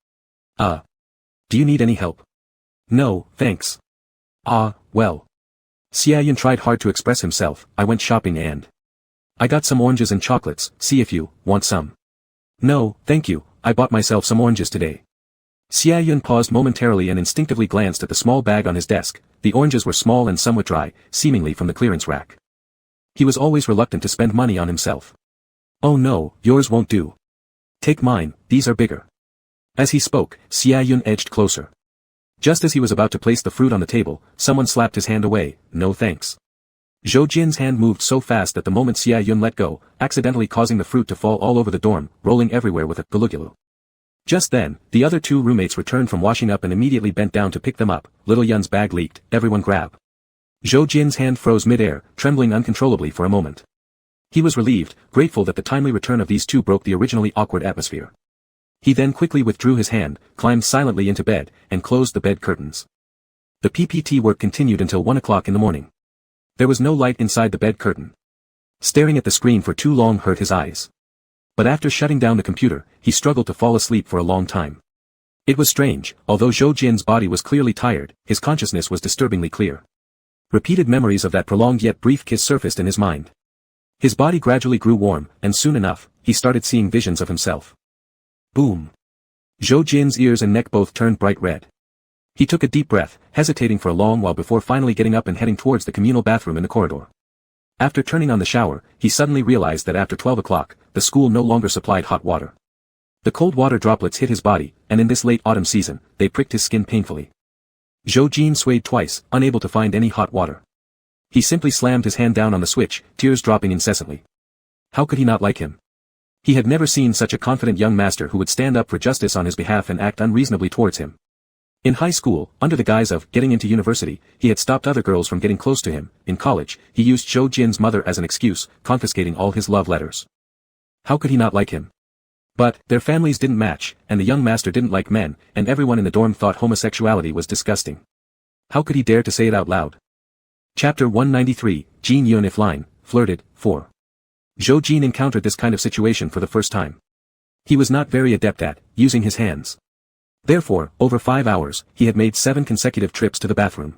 Do you need any help? No, thanks. Well. Xia Yun tried hard to express himself. I went shopping and I got some oranges and chocolates, see if you want some. No, thank you, I bought myself some oranges today. Xia Yun paused momentarily and instinctively glanced at the small bag on his desk. The oranges were small and somewhat dry, seemingly from the clearance rack. He was always reluctant to spend money on himself. Oh no, yours won't do. Take mine, these are bigger. As he spoke, Xia Yun edged closer. Just as he was about to place the fruit on the table, someone slapped his hand away. No thanks. Zhou Jin's hand moved so fast that the moment Xia Yun let go, accidentally causing the fruit to fall all over the dorm, rolling everywhere with a gulugulu. Just then, the other 2 roommates returned from washing up and immediately bent down to pick them up. Little Yun's bag leaked. Everyone grab. Zhou Jin's hand froze mid-air, trembling uncontrollably for a moment. He was relieved, grateful that the timely return of these 2 broke the originally awkward atmosphere. He then quickly withdrew his hand, climbed silently into bed, and closed the bed curtains. The PPT work continued until 1 o'clock in the morning. There was no light inside the bed curtain. Staring at the screen for too long hurt his eyes. But after shutting down the computer, he struggled to fall asleep for a long time. It was strange, although Zhou Jin's body was clearly tired, his consciousness was disturbingly clear. Repeated memories of that prolonged yet brief kiss surfaced in his mind. His body gradually grew warm, and soon enough, he started seeing visions of himself. Boom. Zhou Jin's ears and neck both turned bright red. He took a deep breath, hesitating for a long while before finally getting up and heading towards the communal bathroom in the corridor. After turning on the shower, he suddenly realized that after 12 o'clock, the school no longer supplied hot water. The cold water droplets hit his body, and in this late autumn season, they pricked his skin painfully. Zhou Jin swayed twice, unable to find any hot water. He simply slammed his hand down on the switch, tears dropping incessantly. How could he not like him? He had never seen such a confident young master who would stand up for justice on his behalf and act unreasonably towards him. In high school, under the guise of getting into university, he had stopped other girls from getting close to him. In college, he used Zhou Jin's mother as an excuse, confiscating all his love letters. How could he not like him? But, their families didn't match, and the young master didn't like men, and everyone in the dorm thought homosexuality was disgusting. How could he dare to say it out loud? Chapter 193, Jin Yun if line, flirted, 4. Zhou Jin encountered this kind of situation for the first time. He was not very adept at using his hands. Therefore, over 5 hours, he had made 7 consecutive trips to the bathroom.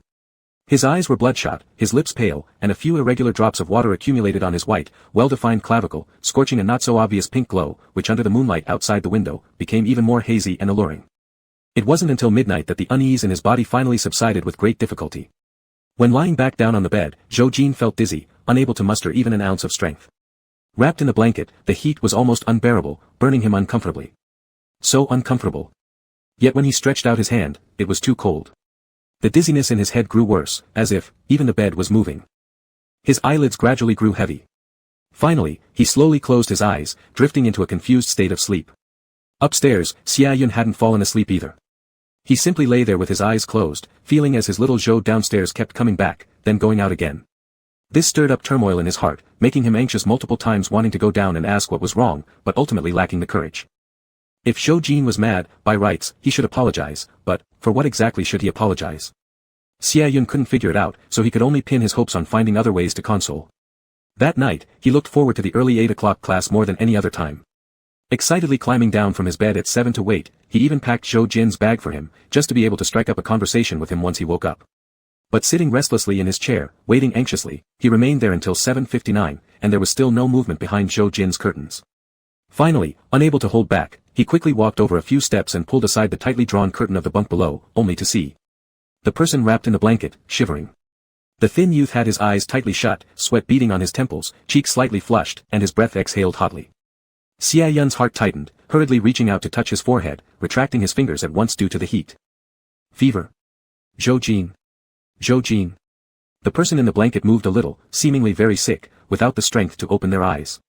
His eyes were bloodshot, his lips pale, and a few irregular drops of water accumulated on his white, well-defined clavicle, scorching a not-so-obvious pink glow, which under the moonlight outside the window, became even more hazy and alluring. It wasn't until midnight that the unease in his body finally subsided with great difficulty. When lying back down on the bed, Zhou Jin felt dizzy, unable to muster even an ounce of strength. Wrapped in the blanket, the heat was almost unbearable, burning him uncomfortably. So uncomfortable. Yet when he stretched out his hand, it was too cold. The dizziness in his head grew worse, as if, even the bed was moving. His eyelids gradually grew heavy. Finally, he slowly closed his eyes, drifting into a confused state of sleep. Upstairs, Xia Yun hadn't fallen asleep either. He simply lay there with his eyes closed, feeling as his little Zhou downstairs kept coming back, then going out again. This stirred up turmoil in his heart, making him anxious multiple times, wanting to go down and ask what was wrong, but ultimately lacking the courage. If Zhou Jin was mad, by rights, he should apologize, but, for what exactly should he apologize? Xia Yun couldn't figure it out, so he could only pin his hopes on finding other ways to console. That night, he looked forward to the early 8 o'clock class more than any other time. Excitedly climbing down from his bed at 7 to wait, he even packed Zhou Jin's bag for him, just to be able to strike up a conversation with him once he woke up. But sitting restlessly in his chair, waiting anxiously, he remained there until 7:59, and there was still no movement behind Zhou Jin's curtains. Finally, unable to hold back, he quickly walked over a few steps and pulled aside the tightly drawn curtain of the bunk below, only to see the person wrapped in the blanket, shivering. The thin youth had his eyes tightly shut, sweat beading on his temples, cheeks slightly flushed, and his breath exhaled hotly. Xia Yun's heart tightened, hurriedly reaching out to touch his forehead, retracting his fingers at once due to the heat. Fever. Zhou Jin. Zhou Jin. The person in the blanket moved a little, seemingly very sick, without the strength to open their eyes.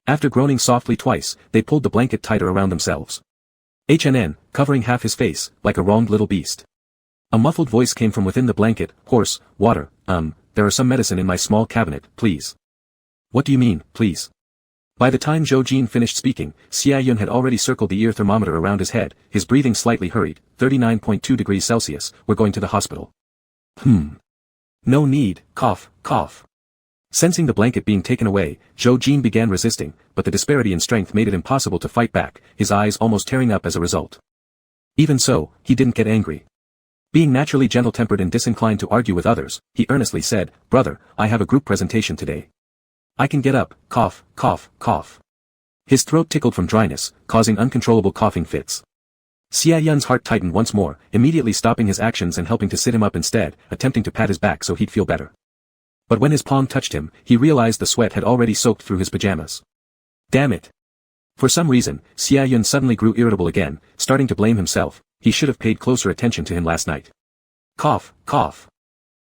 After groaning softly twice, they pulled the blanket tighter around themselves. Covering half his face, like a wronged little beast. A muffled voice came from within the blanket, hoarse, water, there are some medicine in my small cabinet, please. What do you mean, please? By the time Zhou Jin finished speaking, Xia Yun had already circled the ear thermometer around his head, his breathing slightly hurried, 39.2 degrees Celsius, we're going to the hospital. No need, cough, cough. Sensing the blanket being taken away, Zhou Jin began resisting, but the disparity in strength made it impossible to fight back, his eyes almost tearing up as a result. Even so, he didn't get angry. Being naturally gentle-tempered and disinclined to argue with others, he earnestly said, "Brother, I have a group presentation today. I can get up, cough, cough, cough." His throat tickled from dryness, causing uncontrollable coughing fits. Xia Yun's heart tightened once more, immediately stopping his actions and helping to sit him up instead, attempting to pat his back so he'd feel better. But when his palm touched him, he realized the sweat had already soaked through his pajamas. Damn it. For some reason, Xia Yun suddenly grew irritable again, starting to blame himself. He should have paid closer attention to him last night. Cough, cough.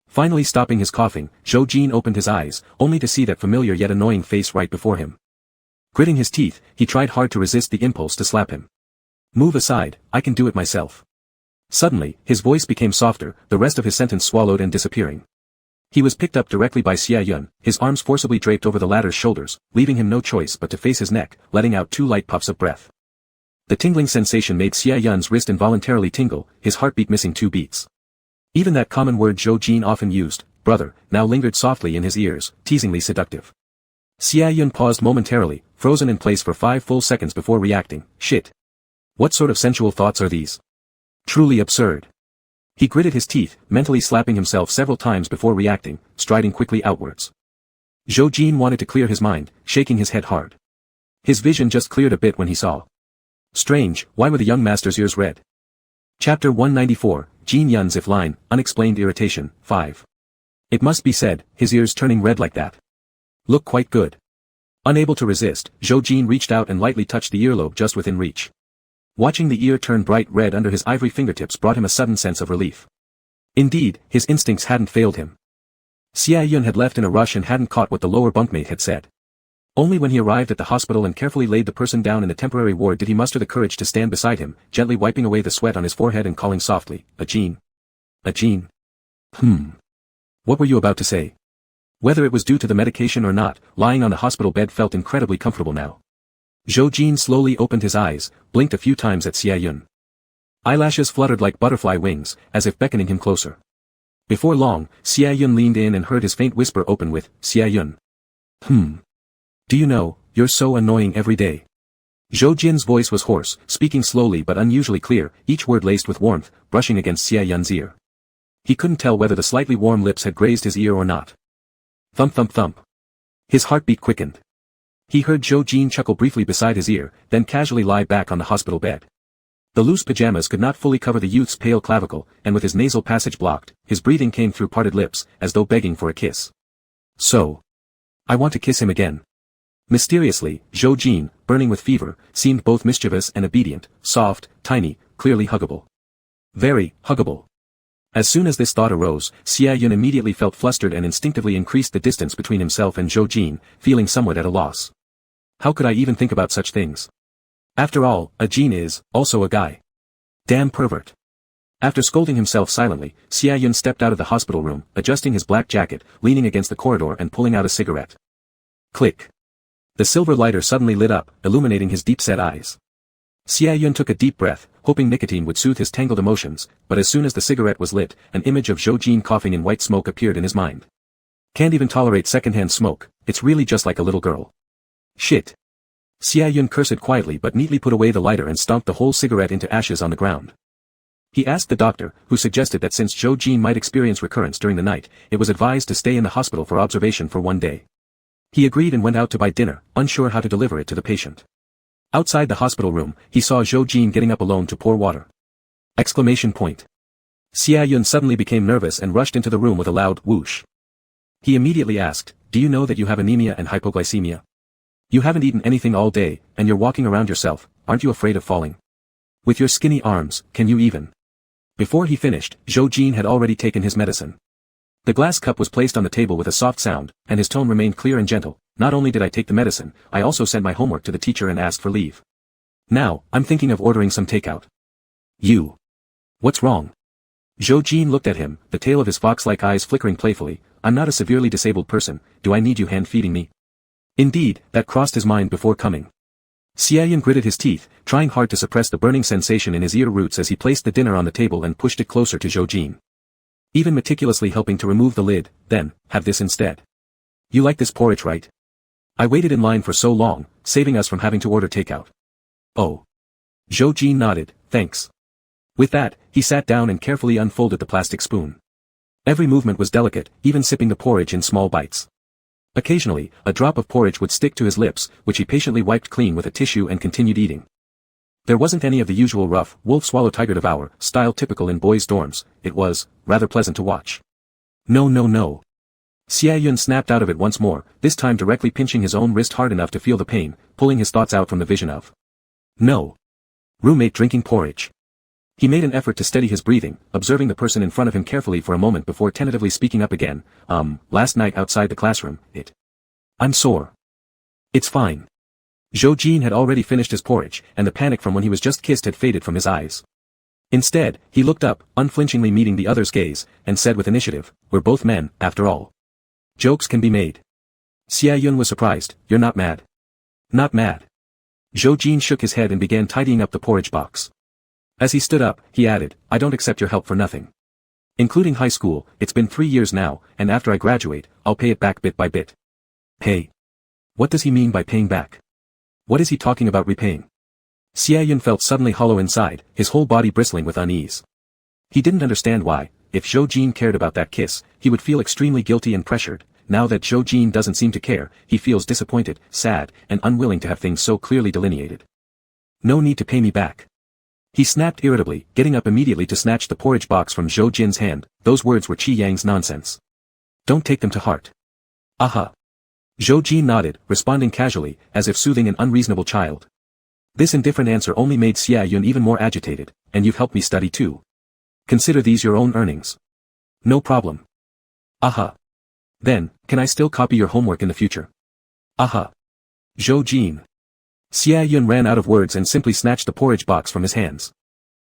Finally stopping his coughing, Zhou Jin opened his eyes, only to see that familiar yet annoying face right before him. Gritting his teeth, he tried hard to resist the impulse to slap him. Move aside, I can do it myself. Suddenly, his voice became softer, the rest of his sentence swallowed and disappearing. He was picked up directly by Xia Yun, his arms forcibly draped over the latter's shoulders, leaving him no choice but to face his neck, letting out 2 light puffs of breath. The tingling sensation made Xia Yun's wrist involuntarily tingle, his heartbeat missing 2 beats. Even that common word Zhou Jin often used, brother, now lingered softly in his ears, teasingly seductive. Xia Yun paused momentarily, frozen in place for 5 full seconds before reacting, shit. What sort of sensual thoughts are these? Truly absurd. He gritted his teeth, mentally slapping himself several times before reacting, striding quickly outwards. Zhou Jin wanted to clear his mind, shaking his head hard. His vision just cleared a bit when he saw. Strange, why were the young master's ears red? Chapter 194, Jin Yun's if line, unexplained irritation, 5. It must be said, his ears turning red like that. Look quite good. Unable to resist, Zhou Jin reached out and lightly touched the earlobe just within reach. Watching the ear turn bright red under his ivory fingertips brought him a sudden sense of relief. Indeed, his instincts hadn't failed him. Xia Yun had left in a rush and hadn't caught what the lower bunkmate had said. Only when he arrived at the hospital and carefully laid the person down in the temporary ward did he muster the courage to stand beside him, gently wiping away the sweat on his forehead and calling softly, "Ajin. Ajin." What were you about to say? Whether it was due to the medication or not, lying on the hospital bed felt incredibly comfortable now. Zhou Jin slowly opened his eyes, blinked a few times at Xia Yun. Eyelashes fluttered like butterfly wings, as if beckoning him closer. Before long, Xia Yun leaned in and heard his faint whisper open with, "Xia Yun. Do you know, you're so annoying every day." Zhou Jin's voice was hoarse, speaking slowly but unusually clear, each word laced with warmth, brushing against Xia Yun's ear. He couldn't tell whether the slightly warm lips had grazed his ear or not. Thump thump thump. His heartbeat quickened. He heard Zhou Jin chuckle briefly beside his ear, then casually lie back on the hospital bed. The loose pajamas could not fully cover the youth's pale clavicle, and with his nasal passage blocked, his breathing came through parted lips, as though begging for a kiss. "So. I want to kiss him again." Mysteriously, Zhou Jin, burning with fever, seemed both mischievous and obedient, soft, tiny, clearly huggable. Very huggable. As soon as this thought arose, Xia Yun immediately felt flustered and instinctively increased the distance between himself and Zhou Jin, feeling somewhat at a loss. How could I even think about such things? After all, Ajin is, also a guy. Damn pervert. After scolding himself silently, Xia Yun stepped out of the hospital room, adjusting his black jacket, leaning against the corridor and pulling out a cigarette. Click. The silver lighter suddenly lit up, illuminating his deep-set eyes. Xia Yun took a deep breath, hoping nicotine would soothe his tangled emotions, but as soon as the cigarette was lit, an image of Zhou Jin coughing in white smoke appeared in his mind. Can't even tolerate secondhand smoke, it's really just like a little girl. Shit. Xia Yun cursed quietly but neatly put away the lighter and stomped the whole cigarette into ashes on the ground. He asked the doctor, who suggested that since Zhou Jin might experience recurrence during the night, it was advised to stay in the hospital for observation for 1 day. He agreed and went out to buy dinner, unsure how to deliver it to the patient. Outside the hospital room, he saw Zhou Jin getting up alone to pour water. Exclamation point. Xia Yun suddenly became nervous and rushed into the room with a loud whoosh. He immediately asked, "Do you know that you have anemia and hypoglycemia? You haven't eaten anything all day, and you're walking around yourself, aren't you afraid of falling? With your skinny arms, can you even?" Before he finished, Zhou Jin had already taken his medicine. The glass cup was placed on the table with a soft sound, and his tone remained clear and gentle. "Not only did I take the medicine, I also sent my homework to the teacher and asked for leave. Now, I'm thinking of ordering some takeout." "You. What's wrong?" Zhou Jin looked at him, the tail of his fox-like eyes flickering playfully. "I'm not a severely disabled person, do I need you hand-feeding me?" Indeed, that crossed his mind before coming. Xia Yun gritted his teeth, trying hard to suppress the burning sensation in his ear roots as he placed the dinner on the table and pushed it closer to Zhou Jin. Even meticulously helping to remove the lid, "Then, have this instead. You like this porridge, right? I waited in line for so long, saving us from having to order takeout." "Oh." Zhou Jin nodded, "Thanks." With that, he sat down and carefully unfolded the plastic spoon. Every movement was delicate, even sipping the porridge in small bites. Occasionally, a drop of porridge would stick to his lips, which he patiently wiped clean with a tissue and continued eating. There wasn't any of the usual rough, wolf-swallow-tiger-devour style typical in boys' dorms. It was rather pleasant to watch. "No no no." Xia Yun snapped out of it once more, this time directly pinching his own wrist hard enough to feel the pain, pulling his thoughts out from the vision of "No. Roommate drinking porridge." He made an effort to steady his breathing, observing the person in front of him carefully for a moment before tentatively speaking up again. Last night outside the classroom, I'm sore." "It's fine." Zhou Jin had already finished his porridge, and the panic from when he was just kissed had faded from his eyes. Instead, he looked up, unflinchingly meeting the other's gaze, and said with initiative, "We're both men, after all. Jokes can be made." Xia Yun was surprised. "You're not mad?" "Not mad." Zhou Jin shook his head and began tidying up the porridge box. As he stood up, he added, "I don't accept your help for nothing. Including high school, it's been 3 years now, and after I graduate, I'll pay it back bit by bit." "Pay? What does he mean by paying back? What is he talking about repaying?" Xia Yun felt suddenly hollow inside, his whole body bristling with unease. He didn't understand why. If Zhou Jin cared about that kiss, he would feel extremely guilty and pressured. Now that Zhou Jin doesn't seem to care, he feels disappointed, sad, and unwilling to have things so clearly delineated. "No need to pay me back." He snapped irritably, getting up immediately to snatch the porridge box from Zhou Jin's hand. Those words were Qi Yang's nonsense. "Don't take them to heart." "Aha." Zhou Jin nodded, responding casually, as if soothing an unreasonable child. This indifferent answer only made Xia Yun even more agitated. "And you've helped me study too. Consider these your own earnings." "No problem." "Aha." Then, can I still copy your homework in the future? Aha. Zhou Jin. Xia Yun ran out of words and simply snatched the porridge box from his hands.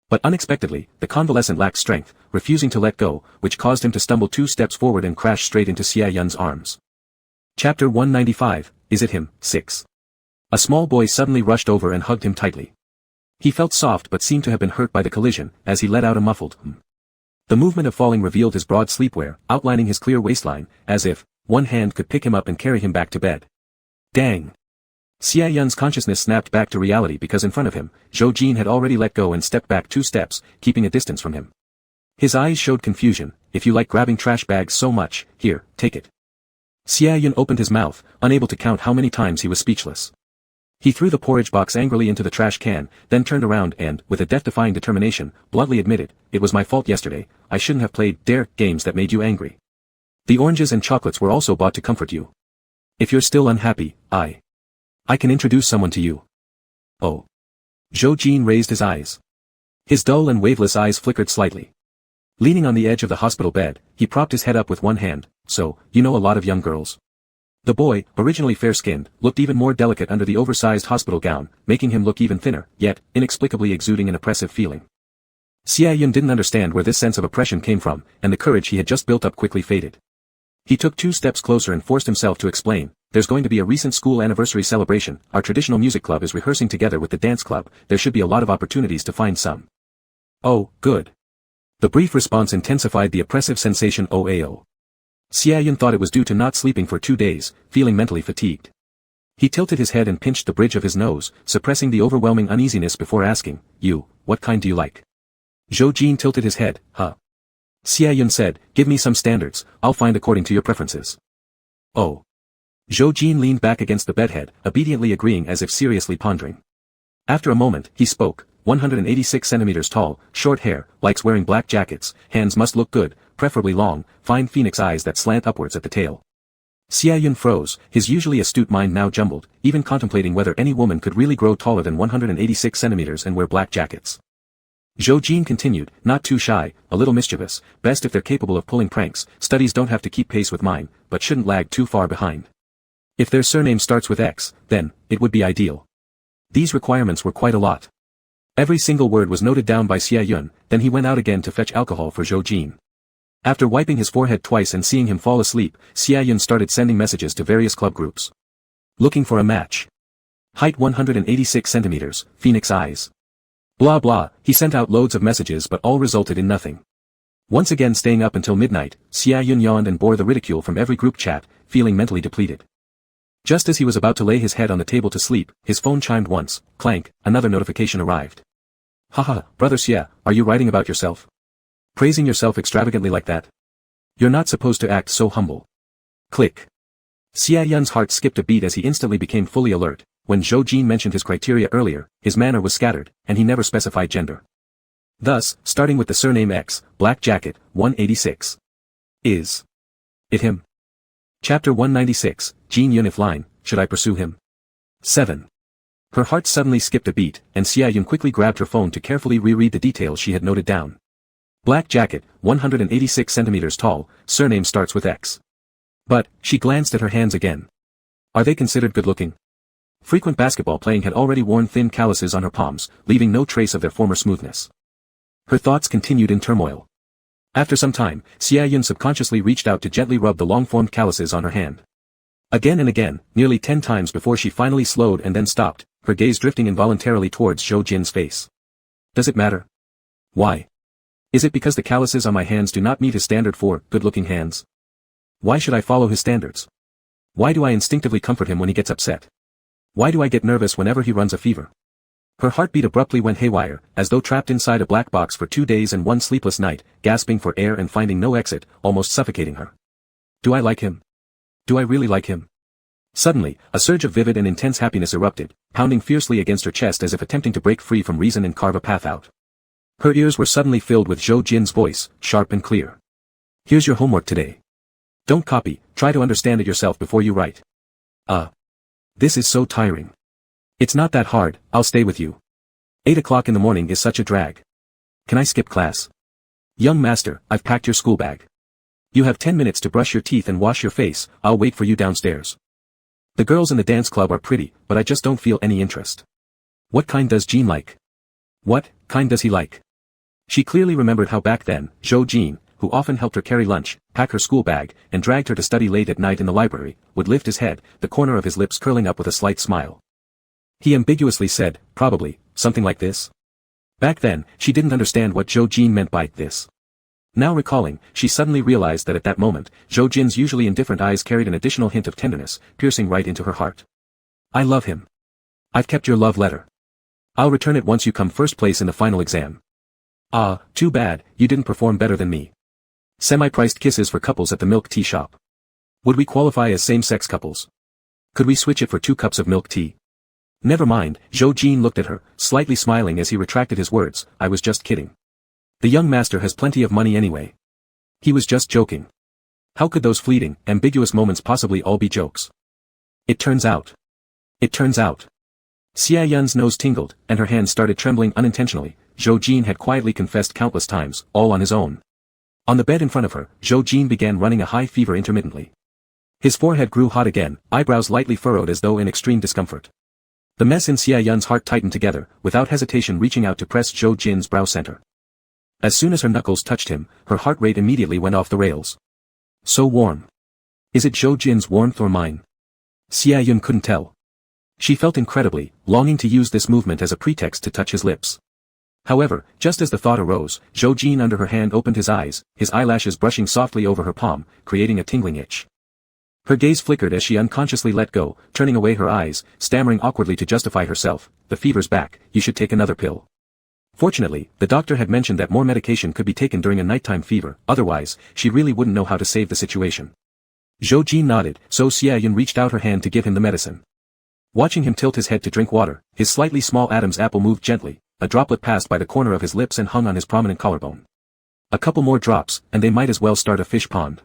But unexpectedly, the convalescent lacked strength, refusing to let go, which caused him to stumble 2 steps forward and crash straight into Xia Yun's arms. Chapter 195, Is It Him? 6. A small boy suddenly rushed over and hugged him tightly. He felt soft but seemed to have been hurt by the collision, as he let out a muffled "hmm." The movement of falling revealed his broad sleepwear, outlining his clear waistline, as if one hand could pick him up and carry him back to bed. Dang! Xia Yun's consciousness snapped back to reality because in front of him, Zhou Jin had already let go and stepped back 2 steps, keeping a distance from him. His eyes showed confusion. If you like grabbing trash bags so much, here, take it. Xia Yun opened his mouth, unable to count how many times he was speechless. He threw the porridge box angrily into the trash can, then turned around and, with a death-defying determination, bluntly admitted, "It was my fault yesterday. I shouldn't have played dare games that made you angry. The oranges and chocolates were also bought to comfort you. If you're still unhappy, I can introduce someone to you." Oh. Zhou Jin raised his eyes. His dull and waveless eyes flickered slightly. Leaning on the edge of the hospital bed, he propped his head up with one hand. "So, you know a lot of young girls?" The boy, originally fair-skinned, looked even more delicate under the oversized hospital gown, making him look even thinner, yet, inexplicably exuding an oppressive feeling. Xia Yun didn't understand where this sense of oppression came from, and the courage he had just built up quickly faded. He took 2 steps closer and forced himself to explain, "There's going to be a recent school anniversary celebration, our traditional music club is rehearsing together with the dance club, there should be a lot of opportunities to find some." "Oh, good." The brief response intensified the oppressive sensation OAO. Xia Yun thought it was due to not sleeping for 2 days, feeling mentally fatigued. He tilted his head and pinched the bridge of his nose, suppressing the overwhelming uneasiness before asking, "What kind do you like?" Zhou Jin tilted his head, "Huh." Xia Yun said, "Give me some standards, I'll find according to your preferences." "Oh." Zhou Jin leaned back against the bedhead, obediently agreeing as if seriously pondering. After a moment, he spoke, 186 centimeters tall, short hair, likes wearing black jackets, hands must look good, preferably long, fine phoenix eyes that slant upwards at the tail. Xia Yun froze, his usually astute mind now jumbled, even contemplating whether any woman could really grow taller than 186 centimeters and wear black jackets. Zhou Jin continued, "Not too shy, a little mischievous, best if they're capable of pulling pranks, studies don't have to keep pace with mine, but shouldn't lag too far behind. If their surname starts with X, then, it would be ideal." These requirements were quite a lot. Every single word was noted down by Xia Yun, then he went out again to fetch alcohol for Zhou Jin. After wiping his forehead twice and seeing him fall asleep, Xia Yun started sending messages to various club groups. Looking for a match. Height 186 centimeters, phoenix eyes. Blah blah, he sent out loads of messages but all resulted in nothing. Once again staying up until midnight, Xia Yun yawned and bore the ridicule from every group chat, feeling mentally depleted. Just as he was about to lay his head on the table to sleep, his phone chimed once, clank, another notification arrived. "Haha, brother Xia, are you writing about yourself? Praising yourself extravagantly like that? You're not supposed to act so humble." Click. Xia Yun's heart skipped a beat as he instantly became fully alert. When Zhou Jin mentioned his criteria earlier, his manner was scattered, and he never specified gender. Thus, starting with the surname X, black jacket, 186. Is it him? Chapter 196, Jin Yun if line, should I pursue him? 7. Her heart suddenly skipped a beat, and Xia Yun quickly grabbed her phone to carefully reread the details she had noted down. Black jacket, 186 centimeters tall, surname starts with X. But, she glanced at her hands again. Are they considered good-looking? Frequent basketball playing had already worn thin calluses on her palms, leaving no trace of their former smoothness. Her thoughts continued in turmoil. After some time, Xia Yun subconsciously reached out to gently rub the long-formed calluses on her hand. Again and again, nearly 10 times before she finally slowed and then stopped, her gaze drifting involuntarily towards Zhou Jin's face. Does it matter? Why? Is it because the calluses on my hands do not meet his standard for good-looking hands? Why should I follow his standards? Why do I instinctively comfort him when he gets upset? Why do I get nervous whenever he runs a fever? Her heartbeat abruptly went haywire, as though trapped inside a black box for 2 days and 1 sleepless night, gasping for air and finding no exit, almost suffocating her. Do I like him? Do I really like him? Suddenly, a surge of vivid and intense happiness erupted, pounding fiercely against her chest as if attempting to break free from reason and carve a path out. Her ears were suddenly filled with Zhou Jin's voice, sharp and clear. "Here's your homework today. Don't copy, try to understand it yourself before you write." This is so tiring. It's not that hard, I'll stay with you. 8 o'clock in the morning is such a drag. Can I skip class? Young master, I've packed your school bag. You have 10 minutes to brush your teeth and wash your face, I'll wait for you downstairs. The girls in the dance club are pretty, but I just don't feel any interest. What kind does Jean like? What kind does he like? She clearly remembered how back then, Zhou Jean, who often helped her carry lunch, pack her school bag, and dragged her to study late at night in the library, would lift his head, the corner of his lips curling up with a slight smile. He ambiguously said, probably, something like this. Back then, she didn't understand what Zhou Jean meant by this. Now recalling, she suddenly realized that at that moment, Zhou Jin's usually indifferent eyes carried an additional hint of tenderness, piercing right into her heart. I love him. I've kept your love letter. I'll return it once you come first place in the final exam. Ah, too bad, you didn't perform better than me. Semi-priced kisses for couples at the milk tea shop. Would we qualify as same-sex couples? Could we switch it for 2 cups of milk tea? Never mind, Zhou Jin looked at her, slightly smiling as he retracted his words, I was just kidding. The young master has plenty of money anyway. He was just joking. How could those fleeting, ambiguous moments possibly all be jokes? It turns out. Xia Yun's nose tingled, and her hands started trembling unintentionally. Zhou Jin had quietly confessed countless times, all on his own. On the bed in front of her, Zhou Jin began running a high fever intermittently. His forehead grew hot again, eyebrows lightly furrowed as though in extreme discomfort. The mess in Xia Yun's heart tightened together, without hesitation reaching out to press Zhou Jin's brow center. As soon as her knuckles touched him, her heart rate immediately went off the rails. So warm. Is it Zhou Jin's warmth or mine? Xia Yun couldn't tell. She felt incredibly, longing to use this movement as a pretext to touch his lips. However, just as the thought arose, Zhou Jin under her hand opened his eyes, his eyelashes brushing softly over her palm, creating a tingling itch. Her gaze flickered as she unconsciously let go, turning away her eyes, stammering awkwardly to justify herself, the fever's back, you should take another pill. Fortunately, the doctor had mentioned that more medication could be taken during a nighttime fever, otherwise, she really wouldn't know how to save the situation. Zhou Jin nodded, so Xia Yun reached out her hand to give him the medicine. Watching him tilt his head to drink water, his slightly small Adam's apple moved gently, a droplet passed by the corner of his lips and hung on his prominent collarbone. A couple more drops, and they might as well start a fish pond.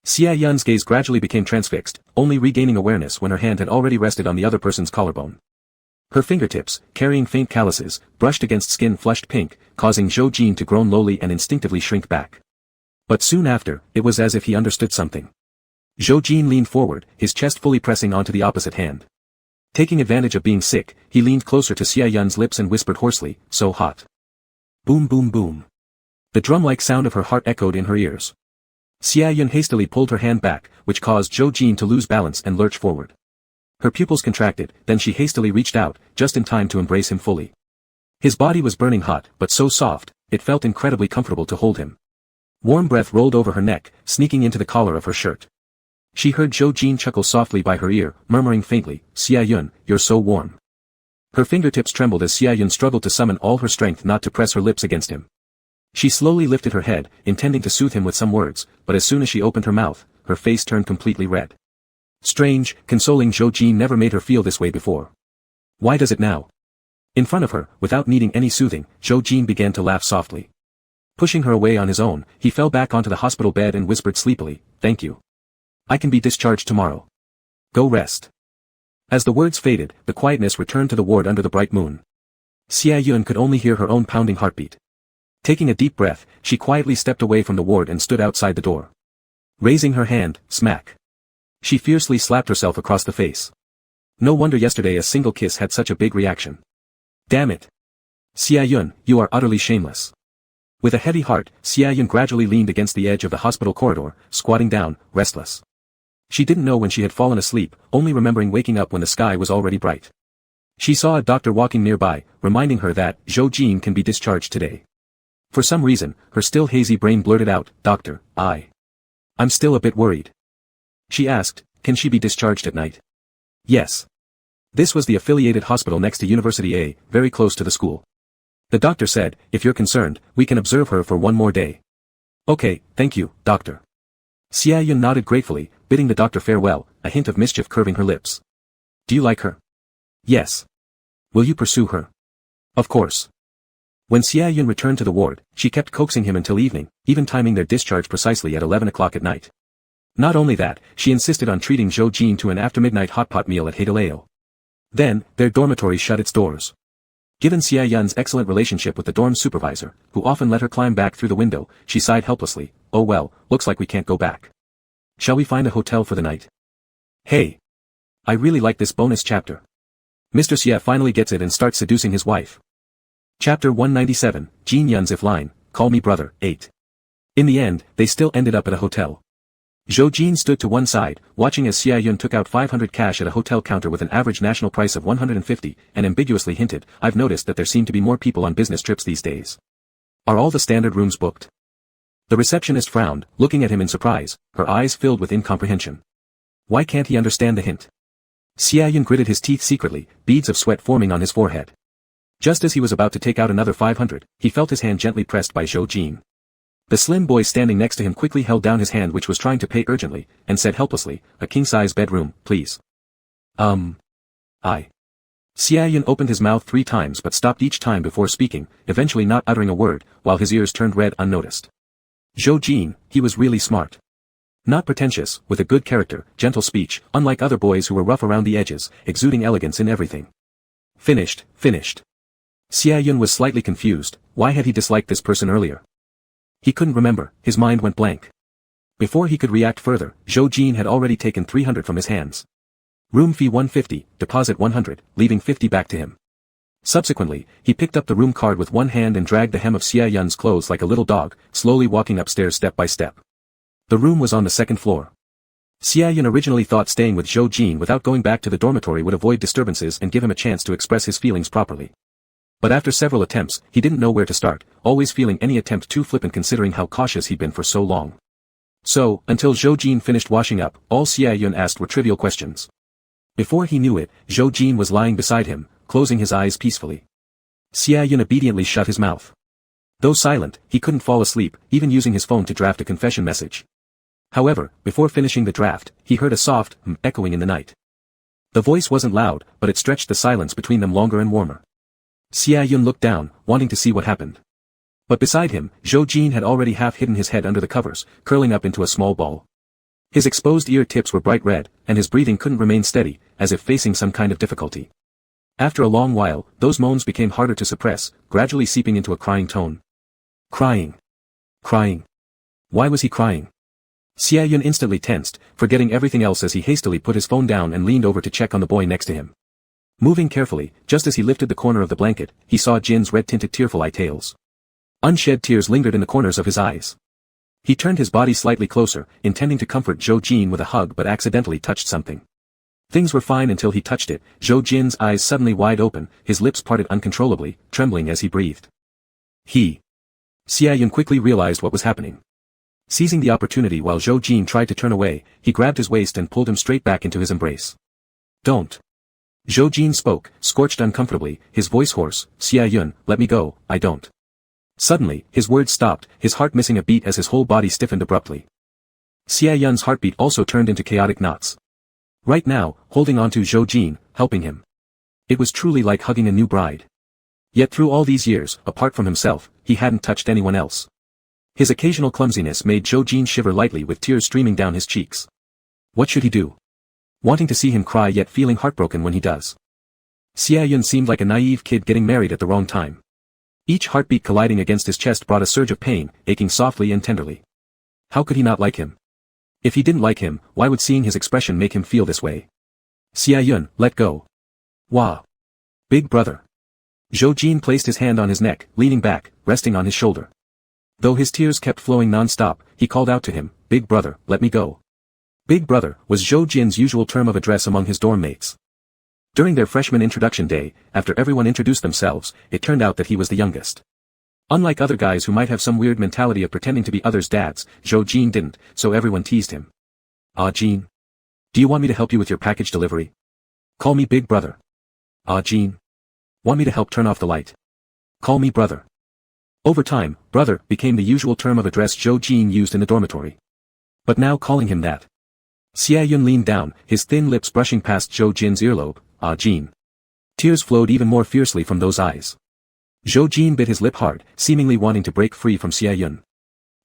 Xia Yun's gaze gradually became transfixed, only regaining awareness when her hand had already rested on the other person's collarbone. Her fingertips, carrying faint calluses, brushed against skin flushed pink, causing Zhou Jin to groan lowly and instinctively shrink back. But soon after, it was as if he understood something. Zhou Jin leaned forward, his chest fully pressing onto the opposite hand. Taking advantage of being sick, he leaned closer to Xia Yun's lips and whispered hoarsely, so hot. Boom boom boom. The drum-like sound of her heart echoed in her ears. Xia Yun hastily pulled her hand back, which caused Zhou Jin to lose balance and lurch forward. Her pupils contracted, then she hastily reached out, just in time to embrace him fully. His body was burning hot, but so soft, it felt incredibly comfortable to hold him. Warm breath rolled over her neck, sneaking into the collar of her shirt. She heard Zhou Jin chuckle softly by her ear, murmuring faintly, Xia Yun, you're so warm. Her fingertips trembled as Xia Yun struggled to summon all her strength not to press her lips against him. She slowly lifted her head, intending to soothe him with some words, but as soon as she opened her mouth, her face turned completely red. Strange, consoling Zhou Jin never made her feel this way before. Why does it now? In front of her, without needing any soothing, Zhou Jin began to laugh softly. Pushing her away on his own, he fell back onto the hospital bed and whispered sleepily, thank you. I can be discharged tomorrow. Go rest. As the words faded, the quietness returned to the ward under the bright moon. Xia Yun could only hear her own pounding heartbeat. Taking a deep breath, she quietly stepped away from the ward and stood outside the door. Raising her hand, smack. She fiercely slapped herself across the face. No wonder yesterday a single kiss had such a big reaction. Damn it. Xia Yun, you are utterly shameless. With a heavy heart, Xia Yun gradually leaned against the edge of the hospital corridor, squatting down, restless. She didn't know when she had fallen asleep, only remembering waking up when the sky was already bright. She saw a doctor walking nearby, reminding her that Zhou Jin can be discharged today. For some reason, her still hazy brain blurted out, Doctor, I'm still a bit worried. She asked, can she be discharged at night? Yes. This was the affiliated hospital next to University A, very close to the school. The doctor said, if you're concerned, we can observe her for one more day. Okay, thank you, doctor. Xia Yun nodded gratefully, bidding the doctor farewell, a hint of mischief curving her lips. Do you like her? Yes. Will you pursue her? Of course. When Xia Yun returned to the ward, she kept coaxing him until evening, even timing their discharge precisely at 11 o'clock at night. Not only that, she insisted on treating Zhou Jin to an after-midnight hot pot meal at Heideleo. Then, their dormitory shut its doors. Given Xia Yun's excellent relationship with the dorm supervisor, who often let her climb back through the window, she sighed helplessly. Oh well, looks like we can't go back. Shall we find a hotel for the night? Hey. I really like this bonus chapter. Mr. Xia finally gets it and starts seducing his wife. Chapter 197, Jin Yun's if line, Call Me Brother, 8. In the end, they still ended up at a hotel. Zhou Jin stood to one side, watching as Xia Yun took out 500 cash at a hotel counter with an average national price of 150, and ambiguously hinted, I've noticed that there seem to be more people on business trips these days. Are all the standard rooms booked? The receptionist frowned, looking at him in surprise, her eyes filled with incomprehension. Why can't he understand the hint? Xia Yun gritted his teeth secretly, beads of sweat forming on his forehead. Just as he was about to take out another 500, he felt his hand gently pressed by Zhou Jin. The slim boy standing next to him quickly held down his hand which was trying to pay urgently, and said helplessly, a king-size bedroom, please. Xia Yun opened his mouth 3 times but stopped each time before speaking, eventually not uttering a word, while his ears turned red unnoticed. Zhou Jin, he was really smart. Not pretentious, with a good character, gentle speech, unlike other boys who were rough around the edges, exuding elegance in everything. Finished. Xia Yun was slightly confused, why had he disliked this person earlier? He couldn't remember, his mind went blank. Before he could react further, Zhou Jin had already taken 300 from his hands. Room fee 150, deposit 100, leaving 50 back to him. Subsequently, he picked up the room card with one hand and dragged the hem of Xia Yun's clothes like a little dog, slowly walking upstairs step by step. The room was on the 2nd floor. Xia Yun originally thought staying with Zhou Jin without going back to the dormitory would avoid disturbances and give him a chance to express his feelings properly. But after several attempts, he didn't know where to start, always feeling any attempt too flippant considering how cautious he'd been for so long. So, until Zhou Jin finished washing up, all Xia Yun asked were trivial questions. Before he knew it, Zhou Jin was lying beside him, closing his eyes peacefully. Xia Yun obediently shut his mouth. Though silent, he couldn't fall asleep, even using his phone to draft a confession message. However, before finishing the draft, he heard a soft echoing in the night. The voice wasn't loud, but it stretched the silence between them longer and warmer. Xia Yun looked down, wanting to see what happened. But beside him, Zhou Jin had already half hidden his head under the covers, curling up into a small ball. His exposed ear tips were bright red, and his breathing couldn't remain steady, as if facing some kind of difficulty. After a long while, those moans became harder to suppress, gradually seeping into a crying tone. Crying. Why was he crying? Xia Yun instantly tensed, forgetting everything else as he hastily put his phone down and leaned over to check on the boy next to him. Moving carefully, just as he lifted the corner of the blanket, he saw Jin's red-tinted tearful eye tails. Unshed tears lingered in the corners of his eyes. He turned his body slightly closer, intending to comfort Zhou Jin with a hug but accidentally touched something. Things were fine until he touched it, Zhou Jin's eyes suddenly wide open, his lips parted uncontrollably, trembling as he breathed. Xia Yun quickly realized what was happening. Seizing the opportunity while Zhou Jin tried to turn away, he grabbed his waist and pulled him straight back into his embrace. Don't. Zhou Jin spoke, scorched uncomfortably, his voice hoarse, Xia Yun, let me go, I don't. Suddenly, his words stopped, his heart missing a beat as his whole body stiffened abruptly. Xia Yun's heartbeat also turned into chaotic knots. Right now, holding onto Zhou Jin, helping him. It was truly like hugging a new bride. Yet through all these years, apart from himself, he hadn't touched anyone else. His occasional clumsiness made Zhou Jin shiver lightly with tears streaming down his cheeks. What should he do? Wanting to see him cry yet feeling heartbroken when he does. Xia Yun seemed like a naive kid getting married at the wrong time. Each heartbeat colliding against his chest brought a surge of pain, aching softly and tenderly. How could he not like him? If he didn't like him, why would seeing his expression make him feel this way? Xia Yun, let go. Wah. Big brother. Zhou Jin placed his hand on his neck, leaning back, resting on his shoulder. Though his tears kept flowing non-stop, he called out to him, Big brother, let me go. Big brother was Zhou Jin's usual term of address among his dorm mates. During their freshman introduction day, after everyone introduced themselves, it turned out that he was the youngest. Unlike other guys who might have some weird mentality of pretending to be others' dads, Zhou Jin didn't, so everyone teased him. Jin. Do you want me to help you with your package delivery? Call me Big brother. Jin. Want me to help turn off the light? Call me brother. Over time, brother became the usual term of address Zhou Jin used in the dormitory. But now calling him that. Xia Yun leaned down, his thin lips brushing past Zhou Jin's earlobe. Jin. Tears flowed even more fiercely from those eyes. Zhou Jin bit his lip hard, seemingly wanting to break free from Xia Yun.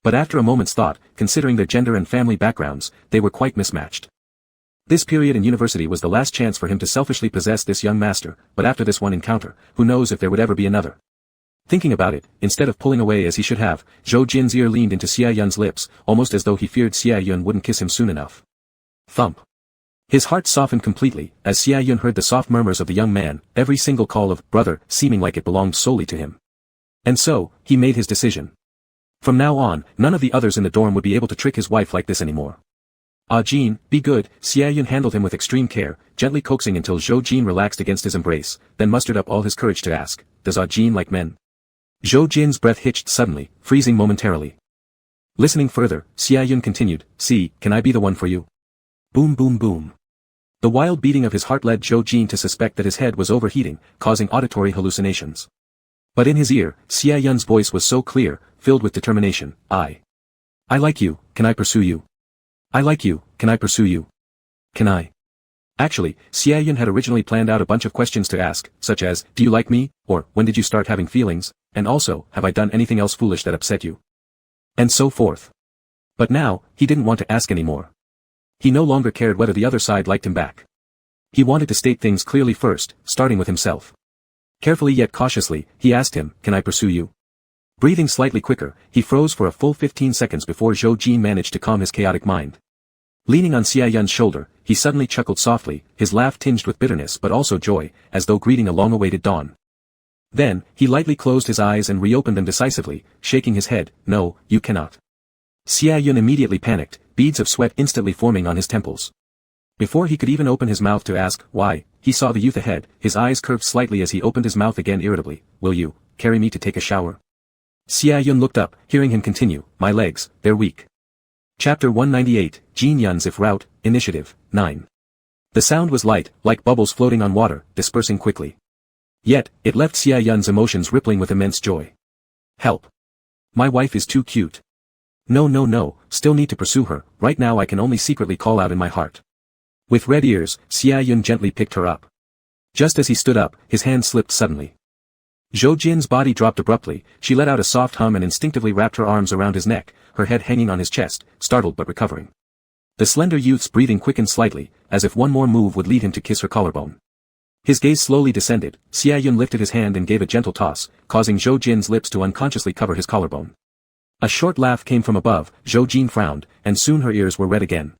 But after a moment's thought, considering their gender and family backgrounds, they were quite mismatched. This period in university was the last chance for him to selfishly possess this young master, but after this one encounter, who knows if there would ever be another. Thinking about it, instead of pulling away as he should have, Zhou Jin's ear leaned into Xia Yun's lips, almost as though he feared Xia Yun wouldn't kiss him soon enough. Thump. His heart softened completely, as Xia Yun heard the soft murmurs of the young man, every single call of brother seeming like it belonged solely to him. And so, he made his decision. From now on, none of the others in the dorm would be able to trick his wife like this anymore. Ah Jin, be good. Xia Yun handled him with extreme care, gently coaxing until Zhou Jin relaxed against his embrace, then mustered up all his courage to ask, does Ah Jin like men? Zhou Jin's breath hitched suddenly, freezing momentarily. Listening further, Xia Yun continued, see, can I be the one for you? Boom boom boom. The wild beating of his heart led Zhou Jin to suspect that his head was overheating, causing auditory hallucinations. But in his ear, Xia Yun's voice was so clear, filled with determination, I like you, can I pursue you? I like you, can I pursue you? Can I? Actually, Xia Yun had originally planned out a bunch of questions to ask, such as, do you like me, or, when did you start having feelings, and also, have I done anything else foolish that upset you? And so forth. But now, he didn't want to ask anymore. He no longer cared whether the other side liked him back. He wanted to state things clearly first, starting with himself. Carefully yet cautiously, he asked him, can I pursue you? Breathing slightly quicker, he froze for a full 15 seconds before Zhou Jin managed to calm his chaotic mind. Leaning on Xia Yun's shoulder, he suddenly chuckled softly, his laugh tinged with bitterness but also joy, as though greeting a long-awaited dawn. Then, he lightly closed his eyes and reopened them decisively, shaking his head, no, you cannot. Xia Yun immediately panicked, beads of sweat instantly forming on his temples. Before he could even open his mouth to ask, why, he saw the youth ahead, his eyes curved slightly as he opened his mouth again irritably, will you, carry me to take a shower? Xia Yun looked up, hearing him continue, my legs, they're weak. Chapter 198, Jin Yun's If Route, Initiative, 9. The sound was light, like bubbles floating on water, dispersing quickly. Yet, it left Xia Yun's emotions rippling with immense joy. Help. My wife is too cute. No, still need to pursue her, right now I can only secretly call out in my heart. With red ears, Xia Yun gently picked her up. Just as he stood up, his hand slipped suddenly. Zhou Jin's body dropped abruptly, she let out a soft hum and instinctively wrapped her arms around his neck, her head hanging on his chest, startled but recovering. The slender youth's breathing quickened slightly, as if one more move would lead him to kiss her collarbone. His gaze slowly descended, Xia Yun lifted his hand and gave a gentle toss, causing Zhou Jin's lips to unconsciously cover his collarbone. A short laugh came from above, Zhou Jin frowned, and soon her ears were red again.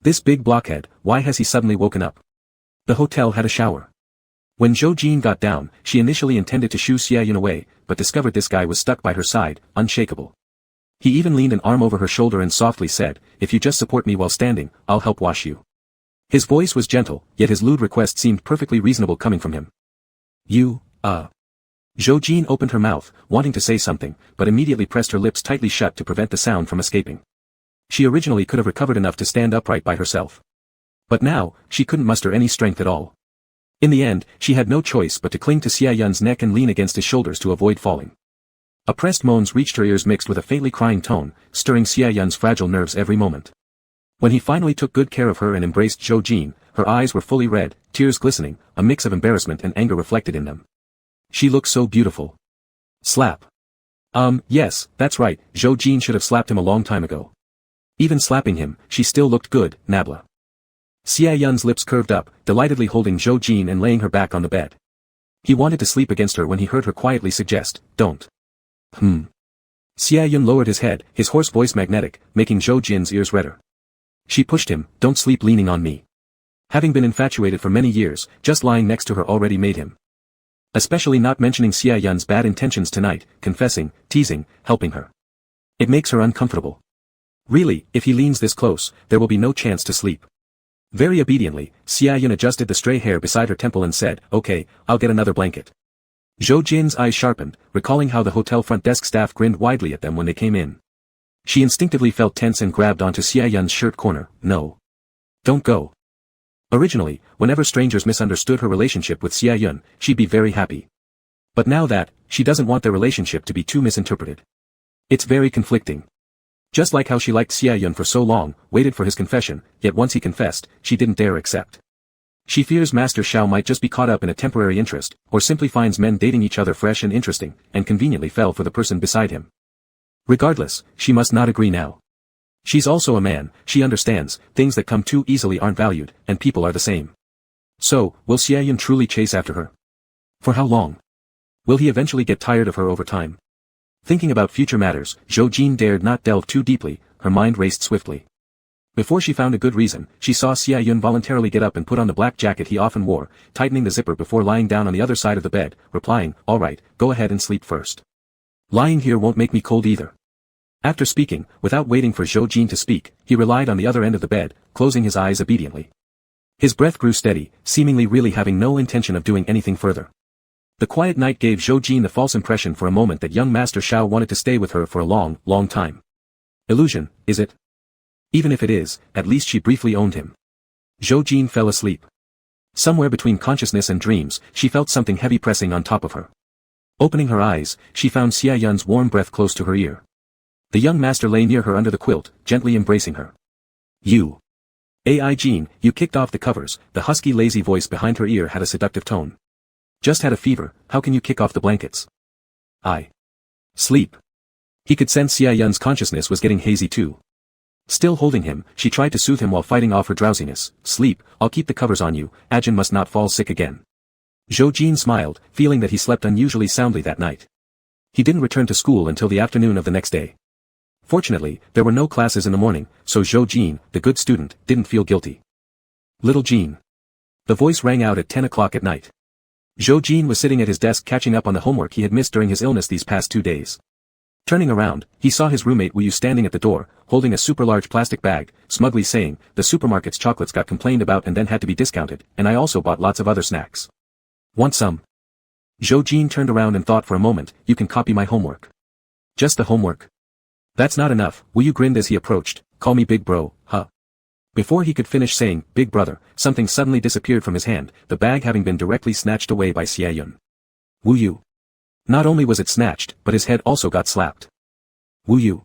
This big blockhead, why has he suddenly woken up? The hotel had a shower. When Zhou Jin got down, she initially intended to shoo Xia Yun away, but discovered this guy was stuck by her side, unshakable. He even leaned an arm over her shoulder and softly said, if you just support me while standing, I'll help wash you. His voice was gentle, yet his lewd request seemed perfectly reasonable coming from him. Zhou Jin opened her mouth, wanting to say something, but immediately pressed her lips tightly shut to prevent the sound from escaping. She originally could have recovered enough to stand upright by herself. But now, she couldn't muster any strength at all. In the end, she had no choice but to cling to Xia Yun's neck and lean against his shoulders to avoid falling. Oppressed moans reached her ears mixed with a faintly crying tone, stirring Xia Yun's fragile nerves every moment. When he finally took good care of her and embraced Zhou Jin, her eyes were fully red, tears glistening, a mix of embarrassment and anger reflected in them. She looked so beautiful. Slap. Yes, that's right, Zhou Jin should have slapped him a long time ago. Even slapping him, she still looked good, Nabla. Xia Yun's lips curved up, delightedly holding Zhou Jin and laying her back on the bed. He wanted to sleep against her when he heard her quietly suggest, don't. Xia Yun lowered his head, his hoarse voice magnetic, making Zhou Jin's ears redder. She pushed him, don't sleep leaning on me. Having been infatuated for many years, just lying next to her already made him. Especially not mentioning Xia Yun's bad intentions tonight, confessing, teasing, helping her. It makes her uncomfortable. Really, if he leans this close, there will be no chance to sleep. Very obediently, Xia Yun adjusted the stray hair beside her temple and said, okay, I'll get another blanket. Zhou Jin's eyes sharpened, recalling how the hotel front desk staff grinned widely at them when they came in. She instinctively felt tense and grabbed onto Xia Yun's shirt corner, no. Don't go. Originally, whenever strangers misunderstood her relationship with Xia Yun, she'd be very happy. But now that, she doesn't want their relationship to be too misinterpreted. It's very conflicting. Just like how she liked Xia Yun for so long, waited for his confession, yet once he confessed, she didn't dare accept. She fears Master Xiao might just be caught up in a temporary interest, or simply finds men dating each other fresh and interesting, and conveniently fell for the person beside him. Regardless, she must not agree now. She's also a man, she understands, things that come too easily aren't valued, and people are the same. So, will Xiaoyun truly chase after her? For how long? Will he eventually get tired of her over time? Thinking about future matters, Zhou Jin dared not delve too deeply, her mind raced swiftly. Before she found a good reason, she saw Xiaoyun voluntarily get up and put on the black jacket he often wore, tightening the zipper before lying down on the other side of the bed, replying, "All right, go ahead and sleep first. Lying here won't make me cold either." After speaking, without waiting for Zhou Jin to speak, he relied on the other end of the bed, closing his eyes obediently. His breath grew steady, seemingly really having no intention of doing anything further. The quiet night gave Zhou Jin the false impression for a moment that young Master Shao wanted to stay with her for a long, long time. Illusion, is it? Even if it is, at least she briefly owned him. Zhou Jin fell asleep. Somewhere between consciousness and dreams, she felt something heavy pressing on top of her. Opening her eyes, she found Xiaoyun's warm breath close to her ear. The young master lay near her under the quilt, gently embracing her. "You. Ai Jean, you kicked off the covers," the husky lazy voice behind her ear had a seductive tone. "Just had a fever, how can you kick off the blankets?" "I. Sleep." He could sense Xiaoyun's consciousness was getting hazy too. Still holding him, she tried to soothe him while fighting off her drowsiness. "Sleep, I'll keep the covers on you, Ajin must not fall sick again." Zhou Jin smiled, feeling that he slept unusually soundly that night. He didn't return to school until the afternoon of the next day. Fortunately, there were no classes in the morning, so Zhou Jin, the good student, didn't feel guilty. "Little Jean." The voice rang out at 10 o'clock at night. Zhou Jin was sitting at his desk catching up on the homework he had missed during his illness these past 2 days. Turning around, he saw his roommate Wu Yu standing at the door, holding a super large plastic bag, smugly saying, "The supermarket's chocolates got complained about and then had to be discounted, and I also bought lots of other snacks. Want some?" Zhou Jin turned around and thought for a moment, "You can copy my homework." "Just the homework? That's not enough," Wu Yu grinned as he approached. "Call me big bro, huh?" Before he could finish saying, "Big brother," something suddenly disappeared from his hand, the bag having been directly snatched away by Xiaoyun. "Wu Yu." Not only was it snatched, but his head also got slapped. "Wu Yu."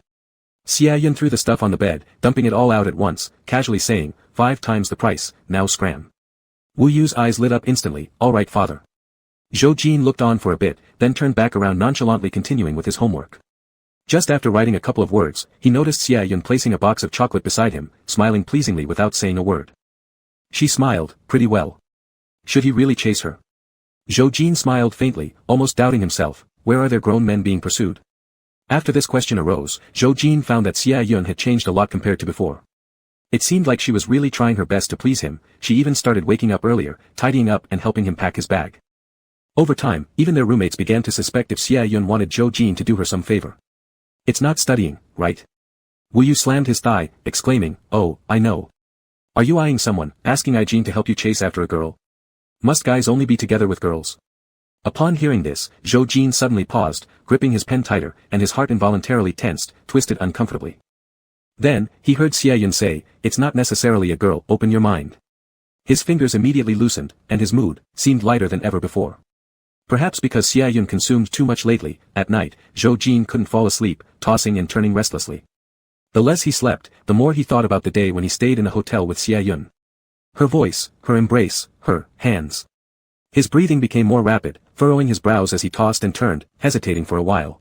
Xiaoyun threw the stuff on the bed, dumping it all out at once, casually saying, "5 times the price, now scram." Wu Yu's eyes lit up instantly. "All right father." Zhou Jin looked on for a bit, then turned back around nonchalantly continuing with his homework. Just after writing a couple of words, he noticed Xiaoyun placing a box of chocolate beside him, smiling pleasingly without saying a word. She smiled, pretty well. Should he really chase her? Zhou Jin smiled faintly, almost doubting himself. Where are there grown men being pursued? After this question arose, Zhou Jin found that Xiaoyun had changed a lot compared to before. It seemed like she was really trying her best to please him. She even started waking up earlier, tidying up and helping him pack his bag. Over time, even their roommates began to suspect if Xiaoyun wanted Zhou Jin to do her some favor. "It's not studying, right?" Wu Yu slammed his thigh, exclaiming, "Oh, I know. Are you eyeing someone, asking Ai Jin to help you chase after a girl? Must guys only be together with girls?" Upon hearing this, Zhou Jin suddenly paused, gripping his pen tighter, and his heart involuntarily tensed, twisted uncomfortably. Then, he heard Xiaoyun say, "It's not necessarily a girl, open your mind." His fingers immediately loosened, and his mood seemed lighter than ever before. Perhaps because Xiaoyun consumed too much lately, at night, Zhou Jin couldn't fall asleep, tossing and turning restlessly. The less he slept, the more he thought about the day when he stayed in a hotel with Xiaoyun. Her voice, her embrace, her hands. His breathing became more rapid, furrowing his brows as he tossed and turned, hesitating for a while.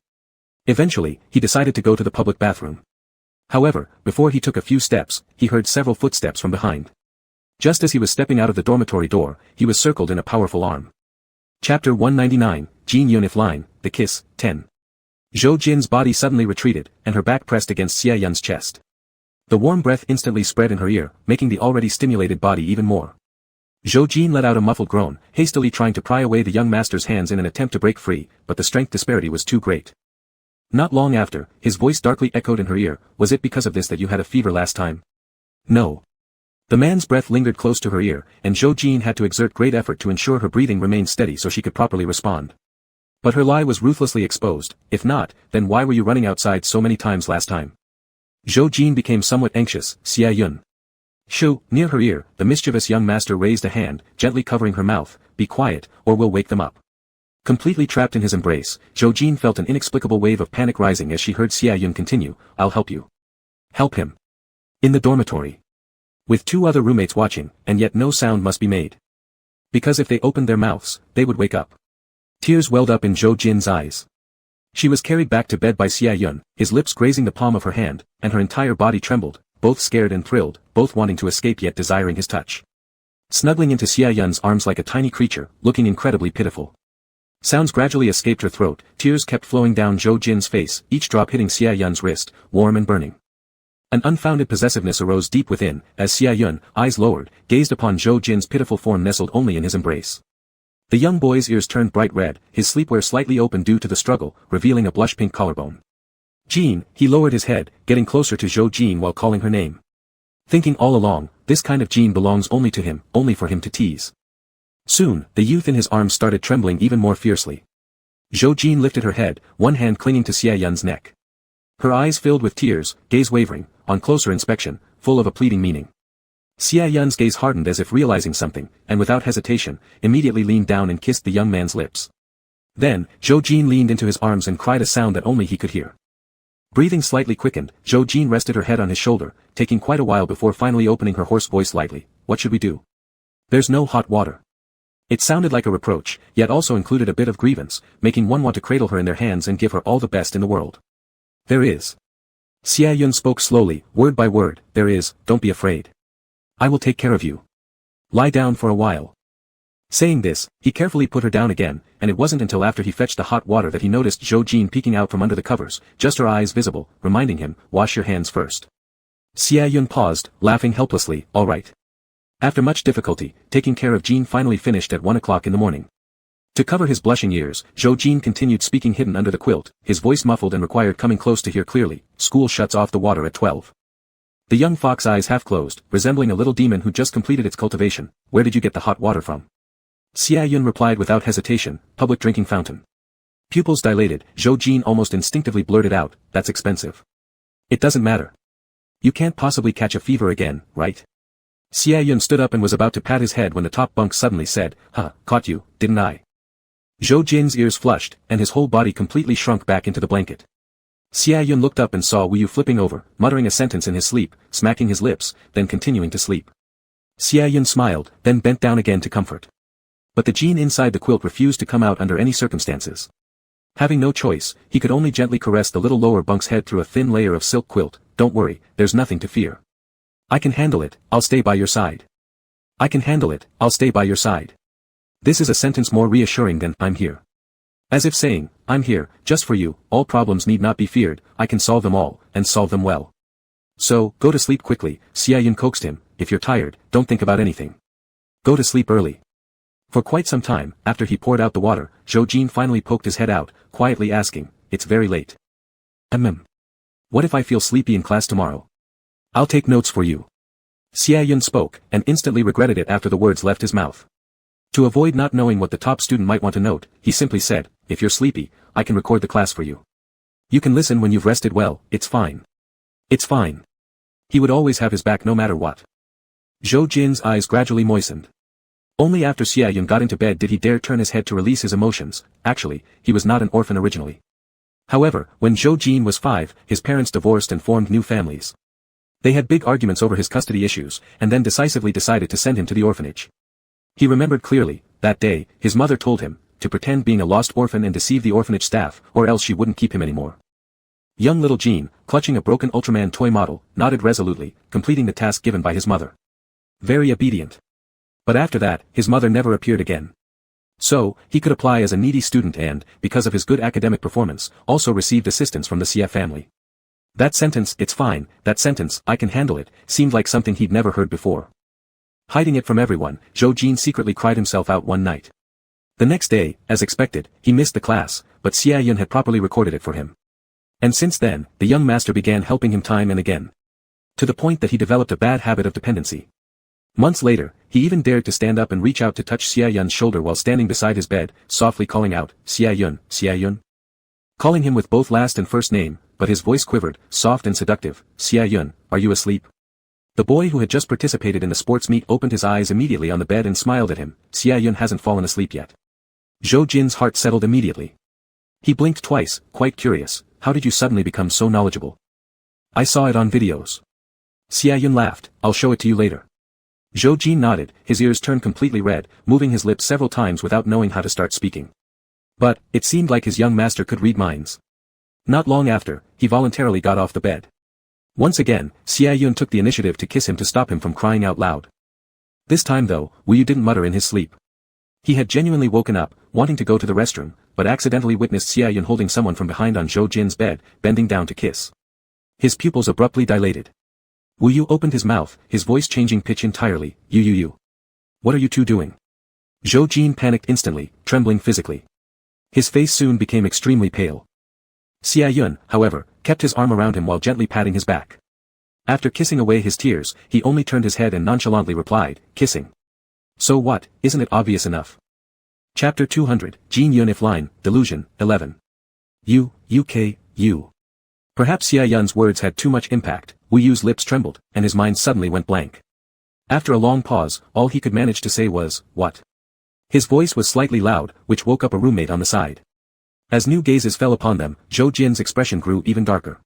Eventually, he decided to go to the public bathroom. However, before he took a few steps, he heard several footsteps from behind. Just as he was stepping out of the dormitory door, he was circled in a powerful arm. Chapter 199, Jin Yunif Line, The Kiss, 10. Zhou Jin's body suddenly retreated, and her back pressed against Xiaoyun's chest. The warm breath instantly spread in her ear, making the already stimulated body even more. Zhou Jin let out a muffled groan, hastily trying to pry away the young master's hands in an attempt to break free, but the strength disparity was too great. Not long after, his voice darkly echoed in her ear, "Was it because of this that you had a fever last time?" "No." The man's breath lingered close to her ear, and Zhou Jin had to exert great effort to ensure her breathing remained steady so she could properly respond. But her lie was ruthlessly exposed. "If not, then why were you running outside so many times last time?" Zhou Jin became somewhat anxious. "Xiaoyun." Shu, near her ear, the mischievous young master raised a hand, gently covering her mouth. "Be quiet, or we'll wake them up." Completely trapped in his embrace, Zhou Jin felt an inexplicable wave of panic rising as she heard Xiaoyun continue, "I'll help you." Help him. In the dormitory. With 2 other roommates watching, and yet no sound must be made. Because if they opened their mouths, they would wake up. Tears welled up in Zhou Jin's eyes. She was carried back to bed by Xia Yun, his lips grazing the palm of her hand, and her entire body trembled, both scared and thrilled, both wanting to escape yet desiring his touch. Snuggling into Xia Yun's arms like a tiny creature, looking incredibly pitiful. Sounds gradually escaped her throat, tears kept flowing down Zhou Jin's face, each drop hitting Xia Yun's wrist, warm and burning. An unfounded possessiveness arose deep within, as Xia Yun, eyes lowered, gazed upon Zhou Jin's pitiful form nestled only in his embrace. The young boy's ears turned bright red, his sleepwear slightly open due to the struggle, revealing a blush-pink collarbone. Jin, he lowered his head, getting closer to Zhou Jin while calling her name. Thinking all along, this kind of Jin belongs only to him, only for him to tease. Soon, the youth in his arms started trembling even more fiercely. Zhou Jin lifted her head, one hand clinging to Xia Yun's neck. Her eyes filled with tears, gaze wavering, on closer inspection, full of a pleading meaning. Xia Yun's gaze hardened as if realizing something, and without hesitation, immediately leaned down and kissed the young man's lips. Then, Zhou Jin leaned into his arms and cried a sound that only he could hear. Breathing slightly quickened, Zhou Jin rested her head on his shoulder, taking quite a while before finally opening her hoarse voice lightly. What should we do? There's no hot water. It sounded like a reproach, yet also included a bit of grievance, making one want to cradle her in their hands and give her all the best in the world. There is. Xia Yun spoke slowly, word by word, there is, don't be afraid. I will take care of you. Lie down for a while. Saying this, he carefully put her down again, and it wasn't until after he fetched the hot water that he noticed Zhou Jin peeking out from under the covers, just her eyes visible, reminding him, wash your hands first. Xia Yun paused, laughing helplessly, all right. After much difficulty, taking care of Jin finally finished at 1 o'clock in the morning. To cover his blushing ears, Zhou Jin continued speaking hidden under the quilt, his voice muffled and required coming close to hear clearly, school shuts off the water at 12. The young fox eyes half closed, resembling a little demon who just completed its cultivation. Where did you get the hot water from? Xia Yun replied without hesitation, public drinking fountain. Pupils dilated, Zhou Jin almost instinctively blurted out, that's expensive. It doesn't matter. You can't possibly catch a fever again, right? Xia Yun stood up and was about to pat his head when the top bunk suddenly said, caught you, didn't I? Zhou Jin's ears flushed, and his whole body completely shrunk back into the blanket. Xia Yun looked up and saw Wu Yu flipping over, muttering a sentence in his sleep, smacking his lips, then continuing to sleep. Xia Yun smiled, then bent down again to comfort. But the Jin inside the quilt refused to come out under any circumstances. Having no choice, he could only gently caress the little lower bunk's head through a thin layer of silk quilt. Don't worry, there's nothing to fear. I can handle it, I'll stay by your side. I can handle it, I'll stay by your side. This is a sentence more reassuring than, I'm here. As if saying, I'm here, just for you, all problems need not be feared, I can solve them all, and solve them well. So, go to sleep quickly, Xia Yun coaxed him, if you're tired, don't think about anything. Go to sleep early. For quite some time, after he poured out the water, Zhou Jin finally poked his head out, quietly asking, it's very late. What if I feel sleepy in class tomorrow? I'll take notes for you. Xia Yun spoke, and instantly regretted it after the words left his mouth. To avoid not knowing what the top student might want to note, he simply said, if you're sleepy, I can record the class for you. You can listen when you've rested well, it's fine. It's fine. He would always have his back no matter what. Zhou Jin's eyes gradually moistened. Only after Xia Yun got into bed did he dare turn his head to release his emotions. Actually, he was not an orphan originally. However, when Zhou Jin was 5, his parents divorced and formed new families. They had big arguments over his custody issues, and then decisively decided to send him to the orphanage. He remembered clearly, that day, his mother told him, to pretend being a lost orphan and deceive the orphanage staff, or else she wouldn't keep him anymore. Young little Jin, clutching a broken Ultraman toy model, nodded resolutely, completing the task given by his mother. Very obedient. But after that, his mother never appeared again. So, he could apply as a needy student and, because of his good academic performance, also received assistance from the CF family. That sentence, it's fine, that sentence, I can handle it, seemed like something he'd never heard before. Hiding it from everyone, Zhou Jin secretly cried himself out one night. The next day, as expected, he missed the class, but Xia Yun had properly recorded it for him. And since then, the young master began helping him time and again. To the point that he developed a bad habit of dependency. Months later, he even dared to stand up and reach out to touch Xia Yun's shoulder while standing beside his bed, softly calling out, Xia Yun, Xia Yun. Calling him with both last and first name, but his voice quivered, soft and seductive, Xia Yun, are you asleep? The boy who had just participated in the sports meet opened his eyes immediately on the bed and smiled at him. Xia Yun hasn't fallen asleep yet. Zhou Jin's heart settled immediately. He blinked twice, quite curious, how did you suddenly become so knowledgeable? I saw it on videos. Xia Yun laughed, I'll show it to you later. Zhou Jin nodded, his ears turned completely red, moving his lips several times without knowing how to start speaking. But, it seemed like his young master could read minds. Not long after, he voluntarily got off the bed. Once again, Xia Yun took the initiative to kiss him to stop him from crying out loud. This time though, Wu Yu didn't mutter in his sleep. He had genuinely woken up, wanting to go to the restroom, but accidentally witnessed Xia Yun holding someone from behind on Zhou Jin's bed, bending down to kiss. His pupils abruptly dilated. Wu Yu opened his mouth, his voice changing pitch entirely. You. What are you two doing? Zhou Jin panicked instantly, trembling physically. His face soon became extremely pale. Xia Yun, however, kept his arm around him while gently patting his back. After kissing away his tears, he only turned his head and nonchalantly replied, kissing. So what, isn't it obvious enough? Chapter 200, Jin Yun If Line, Delusion, 11. You. Perhaps Xia Yun's words had too much impact, Wu Yu's lips trembled, and his mind suddenly went blank. After a long pause, all he could manage to say was, what? His voice was slightly loud, which woke up a roommate on the side. As new gazes fell upon them, Zhou Jin's expression grew even darker.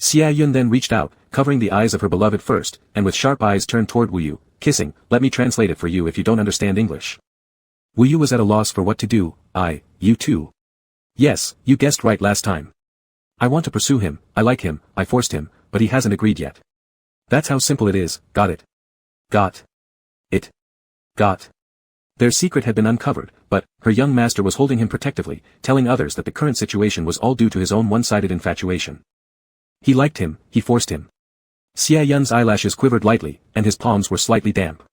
Xia Yun then reached out, covering the eyes of her beloved first, and with sharp eyes turned toward Wu Yu, kissing, let me translate it for you if you don't understand English. Wu Yu was at a loss for what to do. You too. Yes, you guessed right last time. I want to pursue him, I like him, I forced him, but he hasn't agreed yet. That's how simple it is, got it? Got it. Got. Their secret had been uncovered, but her young master was holding him protectively, telling others that the current situation was all due to his own one-sided infatuation. He liked him, he forced him. Xia Yun's eyelashes quivered lightly, and his palms were slightly damp.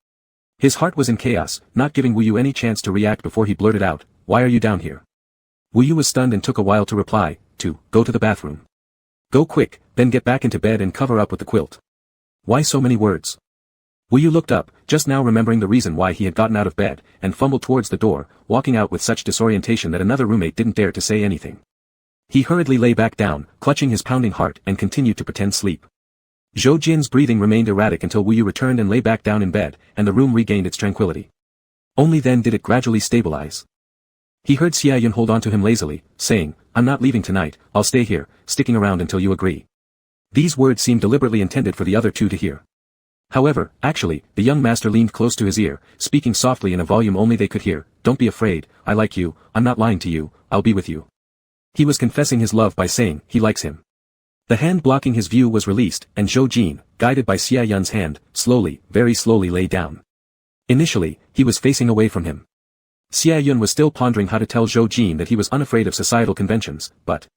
His heart was in chaos, not giving Wu Yu any chance to react before he blurted out, why are you down here? Wu Yu was stunned and took a while to reply, to go to the bathroom. Go quick, then get back into bed and cover up with the quilt. Why so many words? Wu Yu looked up, just now remembering the reason why he had gotten out of bed, and fumbled towards the door, walking out with such disorientation that another roommate didn't dare to say anything. He hurriedly lay back down, clutching his pounding heart and continued to pretend sleep. Zhou Jin's breathing remained erratic until Wu Yu returned and lay back down in bed, and the room regained its tranquility. Only then did it gradually stabilize. He heard Xia Yun hold on to him lazily, saying, I'm not leaving tonight, I'll stay here, sticking around until you agree. These words seemed deliberately intended for the other two to hear. However, actually, the young master leaned close to his ear, speaking softly in a volume only they could hear, don't be afraid, I like you, I'm not lying to you, I'll be with you. He was confessing his love by saying, he likes him. The hand blocking his view was released, and Zhou Jin, guided by Xia Yun's hand, slowly, very slowly lay down. Initially, he was facing away from him. Xia Yun was still pondering how to tell Zhou Jin that he was unafraid of societal conventions, but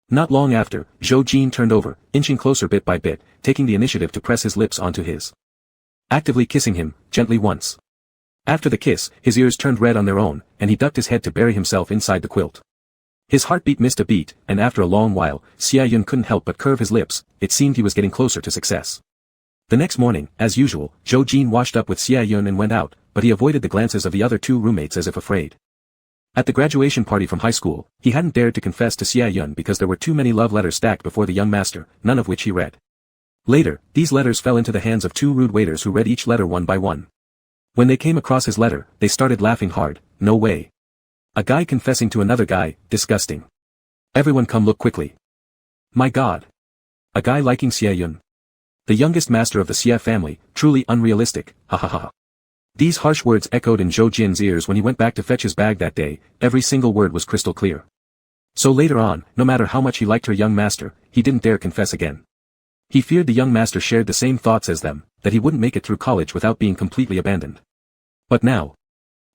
not long after, Zhou Jin turned over, inching closer bit by bit, taking the initiative to press his lips onto his. Actively kissing him, gently once. After the kiss, his ears turned red on their own, and he ducked his head to bury himself inside the quilt. His heartbeat missed a beat, and after a long while, Xia Yun couldn't help but curve his lips, it seemed he was getting closer to success. The next morning, as usual, Zhou Jin washed up with Xia Yun and went out, but he avoided the glances of the other two roommates as if afraid. At the graduation party from high school, he hadn't dared to confess to Xia Yun because there were too many love letters stacked before the young master, none of which he read. Later, these letters fell into the hands of two rude waiters who read each letter one by one. When they came across his letter, they started laughing hard. No way. A guy confessing to another guy, disgusting. Everyone come look quickly. My God. A guy liking Xia Yun. The youngest master of the Xia family, truly unrealistic, ha ha ha. These harsh words echoed in Zhou Jin's ears when he went back to fetch his bag that day, every single word was crystal clear. So later on, no matter how much he liked her young master, he didn't dare confess again. He feared the young master shared the same thoughts as them, that he wouldn't make it through college without being completely abandoned. But now,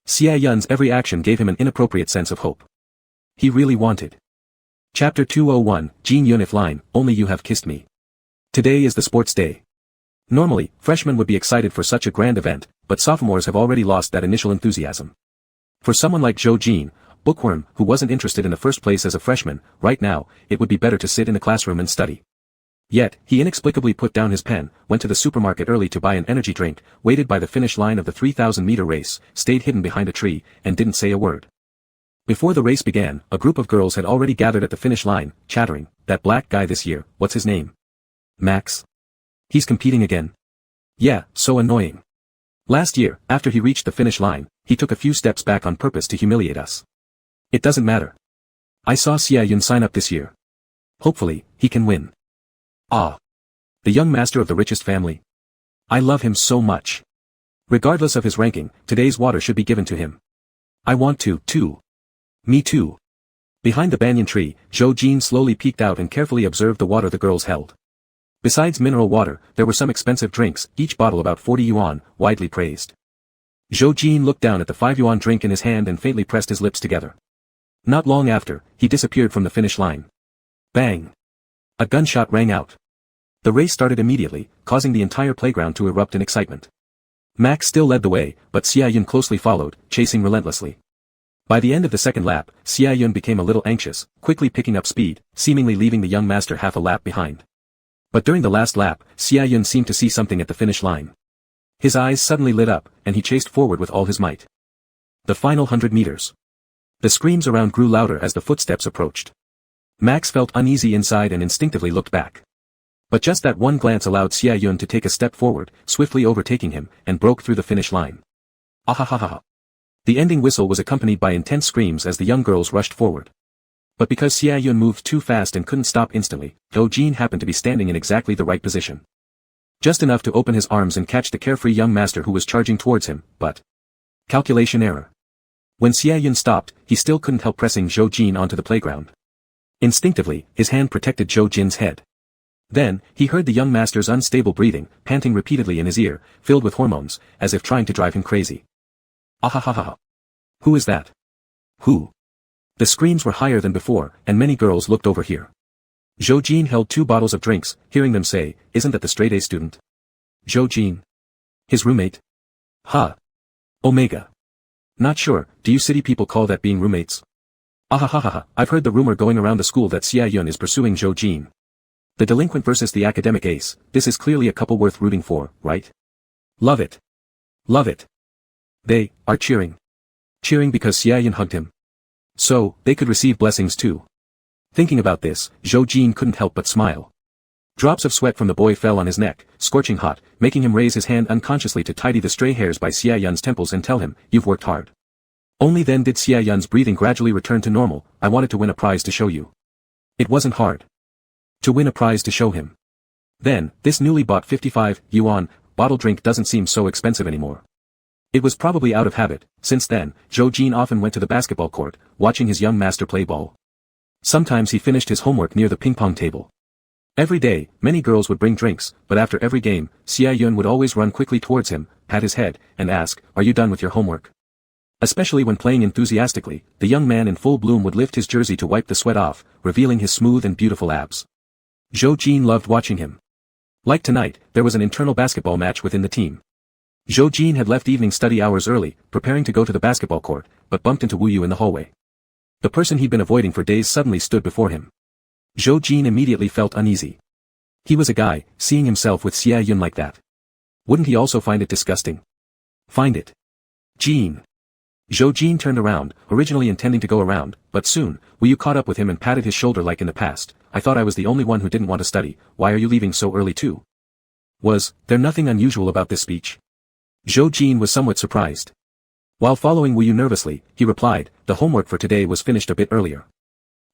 Xia Yun's every action gave him an inappropriate sense of hope. He really wanted. Chapter 201, Jin Yun If Line, Only You Have Kissed Me. Today is the sports day. Normally, freshmen would be excited for such a grand event, but sophomores have already lost that initial enthusiasm. For someone like Zhou Jin, bookworm, who wasn't interested in the first place as a freshman, right now, it would be better to sit in the classroom and study. Yet, he inexplicably put down his pen, went to the supermarket early to buy an energy drink, waited by the finish line of the 3,000-meter race, stayed hidden behind a tree, and didn't say a word. Before the race began, a group of girls had already gathered at the finish line, chattering, that black guy this year, what's his name? Max. He's competing again. Yeah, so annoying. Last year, after he reached the finish line, he took a few steps back on purpose to humiliate us. It doesn't matter. I saw Xia Yun sign up this year. Hopefully, he can win. Ah. The young master of the richest family. I love him so much. Regardless of his ranking, today's water should be given to him. I want to, too. Me too. Behind the banyan tree, Zhou Jin slowly peeked out and carefully observed the water the girls held. Besides mineral water, there were some expensive drinks, each bottle about 40 yuan, widely praised. Zhou Jin looked down at the 5 yuan drink in his hand and faintly pressed his lips together. Not long after, he disappeared from the finish line. Bang! A gunshot rang out. The race started immediately, causing the entire playground to erupt in excitement. Max still led the way, but Xia Yun closely followed, chasing relentlessly. By the end of the second lap, Xia Yun became a little anxious, quickly picking up speed, seemingly leaving the young master half a lap behind. But during the last lap, Xia Yun seemed to see something at the finish line. His eyes suddenly lit up, and he chased forward with all his might. The final 100 meters. The screams around grew louder as the footsteps approached. Max felt uneasy inside and instinctively looked back. But just that one glance allowed Xia Yun to take a step forward, swiftly overtaking him, and broke through the finish line. Ahahaha. The ending whistle was accompanied by intense screams as the young girls rushed forward. But because Xia Yun moved too fast and couldn't stop instantly, Zhou Jin happened to be standing in exactly the right position. Just enough to open his arms and catch the carefree young master who was charging towards him, but... calculation error. When Xia Yun stopped, he still couldn't help pressing Zhou Jin onto the playground. Instinctively, his hand protected Zhou Jin's head. Then, he heard the young master's unstable breathing, panting repeatedly in his ear, filled with hormones, as if trying to drive him crazy. Ahahaha. Who is that? Who? The screams were higher than before, and many girls looked over here. Zhou Jin held 2 bottles of drinks, hearing them say, "Isn't that the straight-A student? Zhou Jin? His roommate? Ha! Omega. Not sure, do you city people call that being roommates? Ahahaha, I've heard the rumor going around the school that Xia Yun is pursuing Zhou Jin. The delinquent versus the academic ace, this is clearly a couple worth rooting for, right? Love it. Love it. They are cheering. Cheering because Xia Yun hugged him. So, they could receive blessings too. Thinking about this, Zhou Jin couldn't help but smile. Drops of sweat from the boy fell on his neck, scorching hot, making him raise his hand unconsciously to tidy the stray hairs by Xia Yun's temples and tell him, "You've worked hard." Only then did Xia Yun's breathing gradually return to normal. "I wanted to win a prize to show you." It wasn't hard. To win a prize to show him. Then, this newly bought 55 yuan bottle drink doesn't seem so expensive anymore. It was probably out of habit. Since then, Zhou Jin often went to the basketball court, watching his young master play ball. Sometimes he finished his homework near the ping-pong table. Every day, many girls would bring drinks, but after every game, Xia Yun would always run quickly towards him, pat his head, and ask, "Are you done with your homework?" Especially when playing enthusiastically, the young man in full bloom would lift his jersey to wipe the sweat off, revealing his smooth and beautiful abs. Zhou Jin loved watching him. Like tonight, there was an internal basketball match within the team. Zhou Jin had left evening study hours early, preparing to go to the basketball court, but bumped into Wu Yu in the hallway. The person he'd been avoiding for days suddenly stood before him. Zhou Jin immediately felt uneasy. He was a guy, seeing himself with Xia Yun like that. Wouldn't he also find it disgusting? Find it. Jin. Zhou Jin turned around, originally intending to go around, but soon, Wu Yu caught up with him and patted his shoulder like in the past. "I thought I was the only one who didn't want to study, why are you leaving so early too?" Was there nothing unusual about this speech? Zhou Jin was somewhat surprised. While following Wu Yu nervously, he replied, "The homework for today was finished a bit earlier."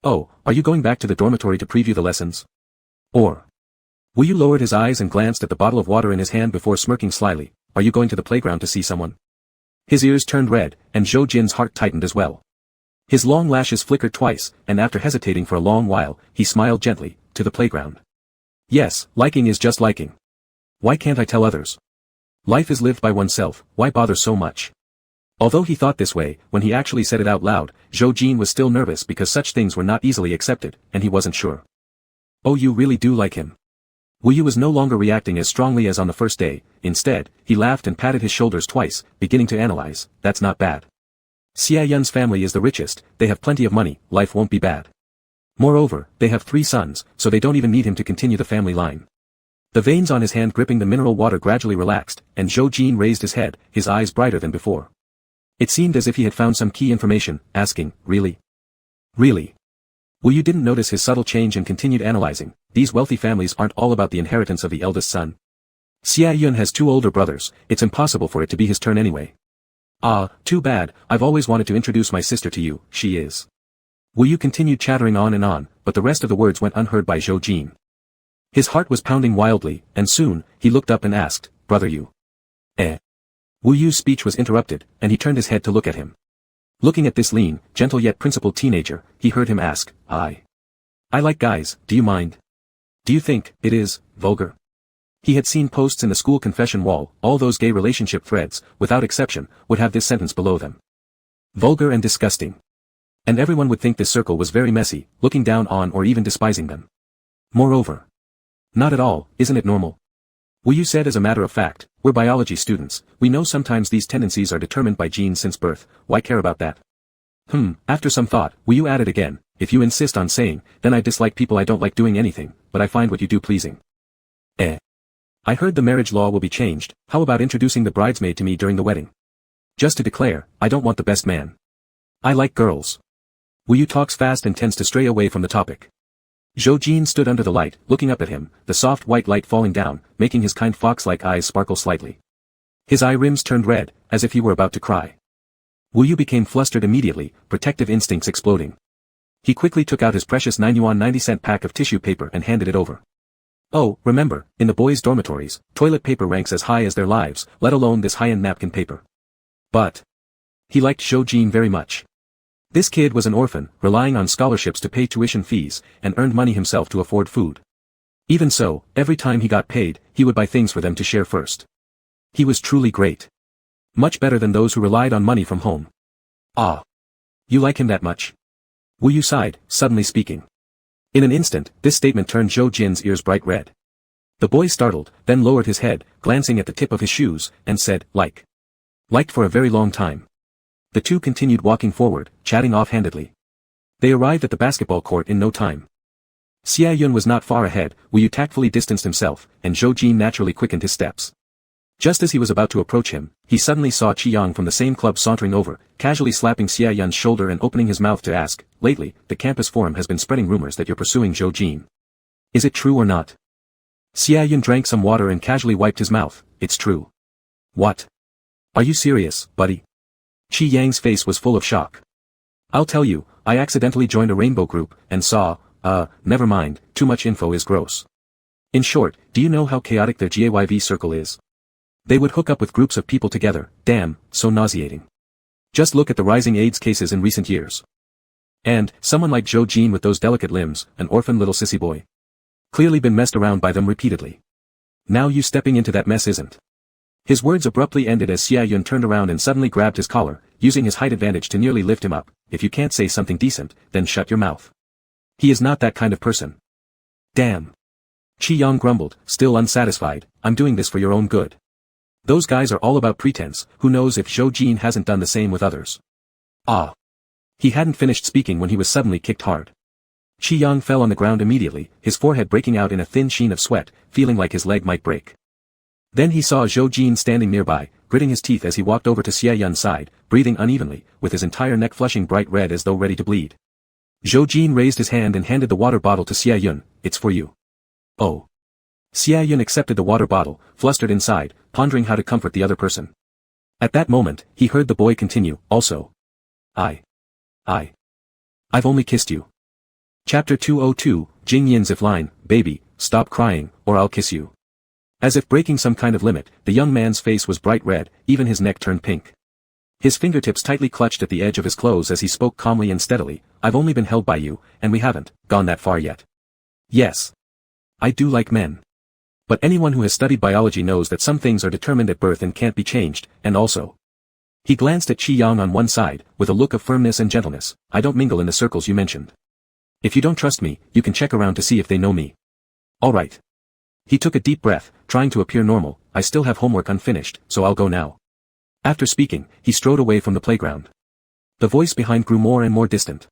"Oh, are you going back to the dormitory to preview the lessons? Or?" Wu Yu lowered his eyes and glanced at the bottle of water in his hand before smirking slyly. "Are you going to the playground to see someone?" His ears turned red, and Zhou Jin's heart tightened as well. His long lashes flickered twice, and after hesitating for a long while, he smiled gently, "To the playground." "Yes, liking is just liking. Why can't I tell others? Life is lived by oneself, why bother so much?" Although he thought this way, when he actually said it out loud, Zhou Jin was still nervous because such things were not easily accepted, and he wasn't sure. "Oh, you really do like him?" Wu Yu was no longer reacting as strongly as on the first day. Instead, he laughed and patted his shoulders twice, beginning to analyze. "That's not bad. Xia Yun's family is the richest, they have plenty of money, life won't be bad. Moreover, they have 3 sons, so they don't even need him to continue the family line." The veins on his hand gripping the mineral water gradually relaxed, and Zhou Jin raised his head, his eyes brighter than before. It seemed as if he had found some key information, asking, "Really? Really?" Wu Yu didn't notice his subtle change and continued analyzing. "These wealthy families aren't all about the inheritance of the eldest son. Xia Yun has 2 older brothers, it's impossible for it to be his turn anyway. Ah, too bad, I've always wanted to introduce my sister to you, she is." Wu Yu continued chattering on, but the rest of the words went unheard by Zhou Jin. His heart was pounding wildly, and soon, he looked up and asked, "Brother Yu?" Eh? Wu Yu's speech was interrupted, and he turned his head to look at him. Looking at this lean, gentle yet principled teenager, he heard him ask, I like guys, do you mind? Do you think it is vulgar? He had seen posts in the school confession wall, all those gay relationship threads, without exception, would have this sentence below them. Vulgar and disgusting. And everyone would think this circle was very messy, looking down on or even despising them. Moreover. Not at all, isn't it normal? Wu Yu said as a matter of fact, we're biology students, we know sometimes these tendencies are determined by genes since birth, why care about that? After some thought, Wu Yu added again, if you insist on saying, then I dislike people I don't like doing anything, but I find what you do pleasing. I heard the marriage law will be changed, how about introducing the bridesmaid to me during the wedding? Just to declare, I don't want the best man. I like girls. Wu Yu talks fast and tends to stray away from the topic. Zhou Jin stood under the light, looking up at him, the soft white light falling down, making his kind fox-like eyes sparkle slightly. His eye rims turned red, as if he were about to cry. Wu Yu became flustered immediately, protective instincts exploding. He quickly took out his precious 9 yuan 90-cent pack of tissue paper and handed it over. Oh, remember, in the boys' dormitories, toilet paper ranks as high as their lives, let alone this high-end napkin paper. But he liked Zhou Jin very much. This kid was an orphan, relying on scholarships to pay tuition fees, and earned money himself to afford food. Even so, every time he got paid, he would buy things for them to share first. He was truly great. Much better than those who relied on money from home. Ah. You like him that much? Wu Yu sighed, suddenly speaking. In an instant, this statement turned Zhou Jin's ears bright red. The boy startled, then lowered his head, glancing at the tip of his shoes, and said, Liked for a very long time. The two continued walking forward, chatting offhandedly. They arrived at the basketball court in no time. Xia Yun was not far ahead, Wu Yu tactfully distanced himself, and Zhou Jin naturally quickened his steps. Just as he was about to approach him, he suddenly saw Qi Yang from the same club sauntering over, casually slapping Xia Yun's shoulder and opening his mouth to ask, lately, the campus forum has been spreading rumors that you're pursuing Zhou Jin. Is it true or not? Xia Yun drank some water and casually wiped his mouth, it's true. What? Are you serious, buddy? Qi Yang's face was full of shock. I'll tell you, I accidentally joined a rainbow group, and saw, never mind, too much info is gross. In short, do you know how chaotic their GAYV circle is? They would hook up with groups of people together, damn, so nauseating. Just look at the rising AIDS cases in recent years. And, someone like Zhou Jin with those delicate limbs, an orphan little sissy boy. Clearly been messed around by them repeatedly. Now you stepping into that mess isn't. His words abruptly ended as Xia Yun turned around and suddenly grabbed his collar, using his height advantage to nearly lift him up. If you can't say something decent, then shut your mouth. He is not that kind of person. Damn. Qi Yang grumbled, still unsatisfied, I'm doing this for your own good. Those guys are all about pretense, who knows if Zhou Jin hasn't done the same with others. Ah. He hadn't finished speaking when he was suddenly kicked hard. Qi Yang fell on the ground immediately, his forehead breaking out in a thin sheen of sweat, feeling like his leg might break. Then he saw Zhou Jin standing nearby, gritting his teeth as he walked over to Xia Yun's side, breathing unevenly, with his entire neck flushing bright red as though ready to bleed. Zhou Jin raised his hand and handed the water bottle to Xia Yun, it's for you. Oh. Xia Yun accepted the water bottle, flustered inside, pondering how to comfort the other person. At that moment, he heard the boy continue, also. I've only kissed you. Chapter 202, Jing Yin's if line, baby, stop crying, or I'll kiss you. As if breaking some kind of limit, the young man's face was bright red, even his neck turned pink. His fingertips tightly clutched at the edge of his clothes as he spoke calmly and steadily, I've only been held by you, and we haven't gone that far yet. Yes. I do like men. But anyone who has studied biology knows that some things are determined at birth and can't be changed, and also. He glanced at Qi Yang on one side, with a look of firmness and gentleness, I don't mingle in the circles you mentioned. If you don't trust me, you can check around to see if they know me. All right. He took a deep breath, trying to appear normal, I still have homework unfinished, so I'll go now. After speaking, he strode away from the playground. The voice behind grew more and more distant.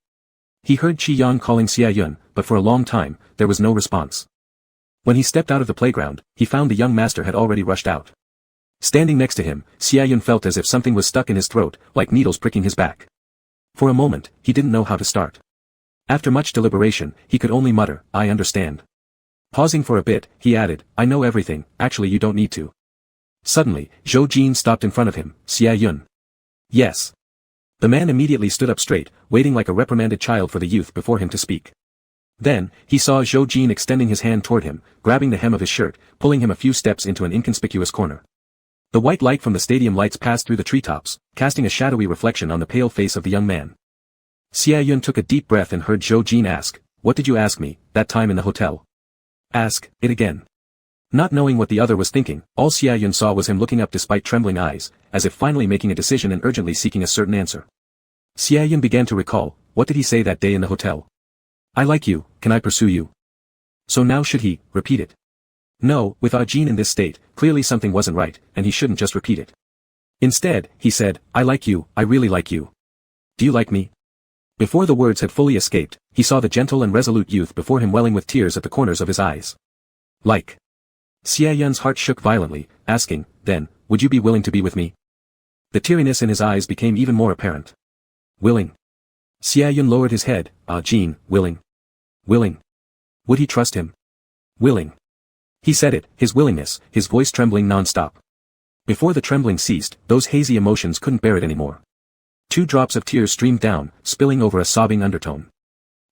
He heard Qi Yang calling Xia Yun, but for a long time, there was no response. When he stepped out of the playground, he found the young master had already rushed out. Standing next to him, Xia Yun felt as if something was stuck in his throat, like needles pricking his back. For a moment, he didn't know how to start. After much deliberation, he could only mutter, I understand. Pausing for a bit, he added, I know everything, actually you don't need to. Suddenly, Zhou Jin stopped in front of him, Xia Yun. Yes. The man immediately stood up straight, waiting like a reprimanded child for the youth before him to speak. Then, he saw Zhou Jin extending his hand toward him, grabbing the hem of his shirt, pulling him a few steps into an inconspicuous corner. The white light from the stadium lights passed through the treetops, casting a shadowy reflection on the pale face of the young man. Xia Yun took a deep breath and heard Zhou Jin ask, "What did you ask me, that time in the hotel?" "Ask it again." Not knowing what the other was thinking, all Xia Yun saw was him looking up despite trembling eyes, as if finally making a decision and urgently seeking a certain answer. Xia Yun began to recall, what did he say that day in the hotel? "I like you, can I pursue you?" So now should he repeat it? No, with Jin in this state, clearly something wasn't right, and he shouldn't just repeat it. Instead, he said, "I like you, I really like you. Do you like me?" Before the words had fully escaped, he saw the gentle and resolute youth before him welling with tears at the corners of his eyes. Like. Xia Yun's heart shook violently, asking, "Then, would you be willing to be with me?" The teariness in his eyes became even more apparent. Willing. Xia Yun lowered his head, Jin, willing. Willing. Would he trust him? Willing. He said it, his willingness, his voice trembling non-stop. Before the trembling ceased, those hazy emotions couldn't bear it anymore. 2 drops of tears streamed down, spilling over a sobbing undertone.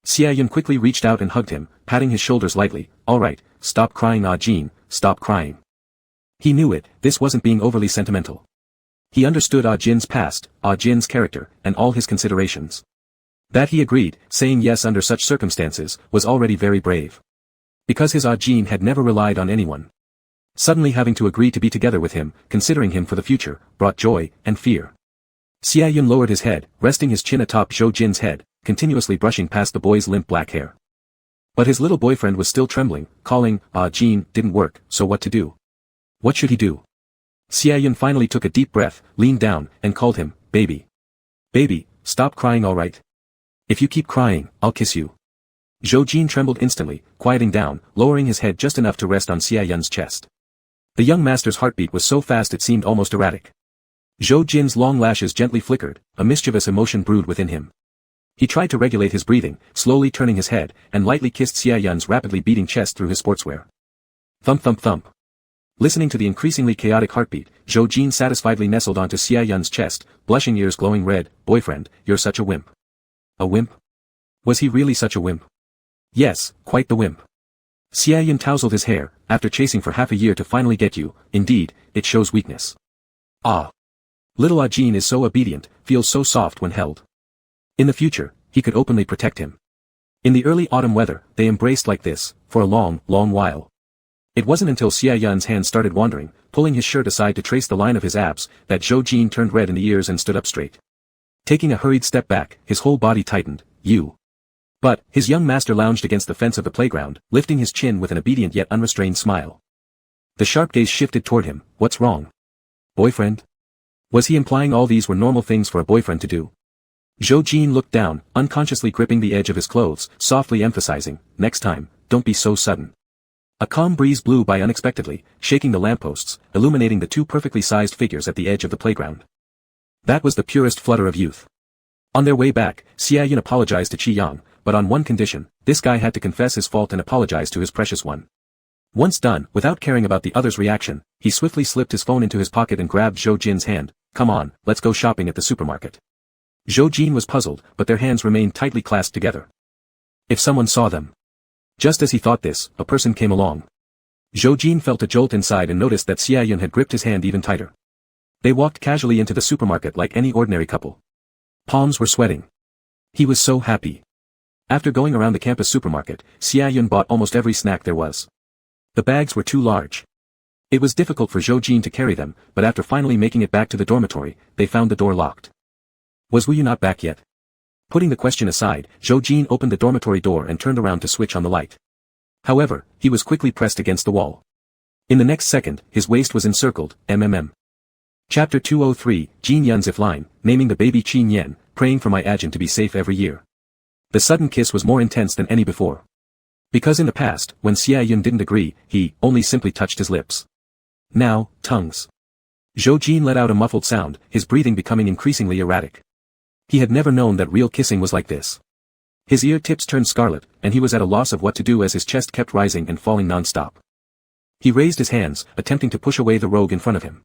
Xia Yun quickly reached out and hugged him, patting his shoulders lightly. "All right, stop crying, Jin, stop crying." He knew it, this wasn't being overly sentimental. He understood Jin's past, Jin's character, and all his considerations. That he agreed, saying yes under such circumstances, was already very brave. Because his Jin had never relied on anyone. Suddenly having to agree to be together with him, considering him for the future, brought joy and fear. Xia Yun lowered his head, resting his chin atop Zhou Jin's head, continuously brushing past the boy's limp black hair. But his little boyfriend was still trembling, calling, Jin, didn't work, so what to do? What should he do? Xia Yun finally took a deep breath, leaned down, and called him, "Baby. Baby, stop crying, all right? If you keep crying, I'll kiss you." Zhou Jin trembled instantly, quieting down, lowering his head just enough to rest on Xia Yun's chest. The young master's heartbeat was so fast it seemed almost erratic. Zhou Jin's long lashes gently flickered, a mischievous emotion brewed within him. He tried to regulate his breathing, slowly turning his head, and lightly kissed Xia Yun's rapidly beating chest through his sportswear. Thump thump thump. Listening to the increasingly chaotic heartbeat, Zhou Jin satisfiedly nestled onto Xia Yun's chest, blushing ears glowing red. "Boyfriend, you're such a wimp." A wimp? Was he really such a wimp? Yes, quite the wimp. Xia Yun tousled his hair, after chasing for half a year to finally get you, indeed, it shows weakness. Little Jin is so obedient, feels so soft when held. In the future, he could openly protect him. In the early autumn weather, they embraced like this, for a long, long while. It wasn't until Xia Yun's hand started wandering, pulling his shirt aside to trace the line of his abs, that Zhou Jin turned red in the ears and stood up straight. Taking a hurried step back, his whole body tightened. "You." But, his young master lounged against the fence of the playground, lifting his chin with an obedient yet unrestrained smile. The sharp gaze shifted toward him. "What's wrong? Boyfriend?" Was he implying all these were normal things for a boyfriend to do? Zhou Jin looked down, unconsciously gripping the edge of his clothes, softly emphasizing, "Next time, don't be so sudden." A calm breeze blew by unexpectedly, shaking the lampposts, illuminating the 2 perfectly sized figures at the edge of the playground. That was the purest flutter of youth. On their way back, Xia Yun apologized to Qi Yang, but on one condition, this guy had to confess his fault and apologize to his precious one. Once done, without caring about the other's reaction, he swiftly slipped his phone into his pocket and grabbed Zhou Jin's hand. "Come on, let's go shopping at the supermarket." Zhou Jin was puzzled, but their hands remained tightly clasped together. If someone saw them. Just as he thought this, a person came along. Zhou Jin felt a jolt inside and noticed that Xia Yun had gripped his hand even tighter. They walked casually into the supermarket like any ordinary couple. Palms were sweating. He was so happy. After going around the campus supermarket, Xia Yun bought almost every snack there was. The bags were too large. It was difficult for Zhou Jin to carry them, but after finally making it back to the dormitory, they found the door locked. "Was Wu Yu not back yet?" Putting the question aside, Zhou Jin opened the dormitory door and turned around to switch on the light. However, he was quickly pressed against the wall. In the next second, his waist was encircled, Chapter 203, Jin Yun's if line, naming the baby Qin Yan, praying for my Ajin to be safe every year. The sudden kiss was more intense than any before. Because in the past, when Xia Yun didn't agree, he only simply touched his lips. Now, tongues. Zhou Jin let out a muffled sound, his breathing becoming increasingly erratic. He had never known that real kissing was like this. His ear tips turned scarlet, and he was at a loss of what to do as his chest kept rising and falling non-stop. He raised his hands, attempting to push away the rogue in front of him.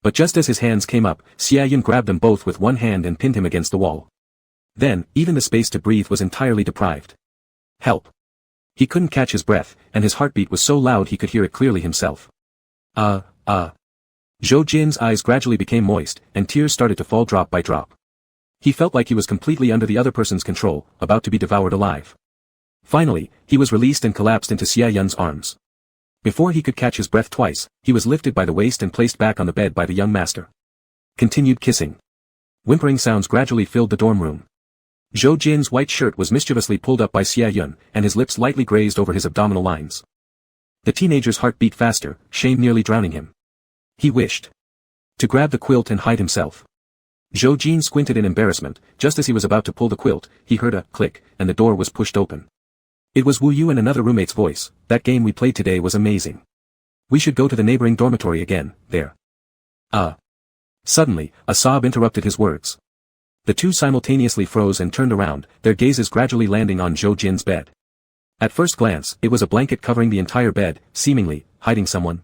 But just as his hands came up, Xia Yun grabbed them both with one hand and pinned him against the wall. Then, even the space to breathe was entirely deprived. Help. He couldn't catch his breath, and his heartbeat was so loud he could hear it clearly himself. Zhou Jin's eyes gradually became moist, and tears started to fall drop by drop. He felt like he was completely under the other person's control, about to be devoured alive. Finally, he was released and collapsed into Xia Yun's arms. Before he could catch his breath twice, he was lifted by the waist and placed back on the bed by the young master. Continued kissing. Whimpering sounds gradually filled the dorm room. Zhou Jin's white shirt was mischievously pulled up by Xia Yun, and his lips lightly grazed over his abdominal lines. The teenager's heart beat faster, shame nearly drowning him. He wished to grab the quilt and hide himself. Zhou Jin squinted in embarrassment. Just as he was about to pull the quilt, he heard a click, and the door was pushed open. It was Wu Yu and another roommate's voice. That game we played today was amazing. We should go to the neighboring dormitory again, there. Suddenly, a sob interrupted his words. The two simultaneously froze and turned around, their gazes gradually landing on Zhou Jin's bed. At first glance, it was a blanket covering the entire bed, seemingly hiding someone.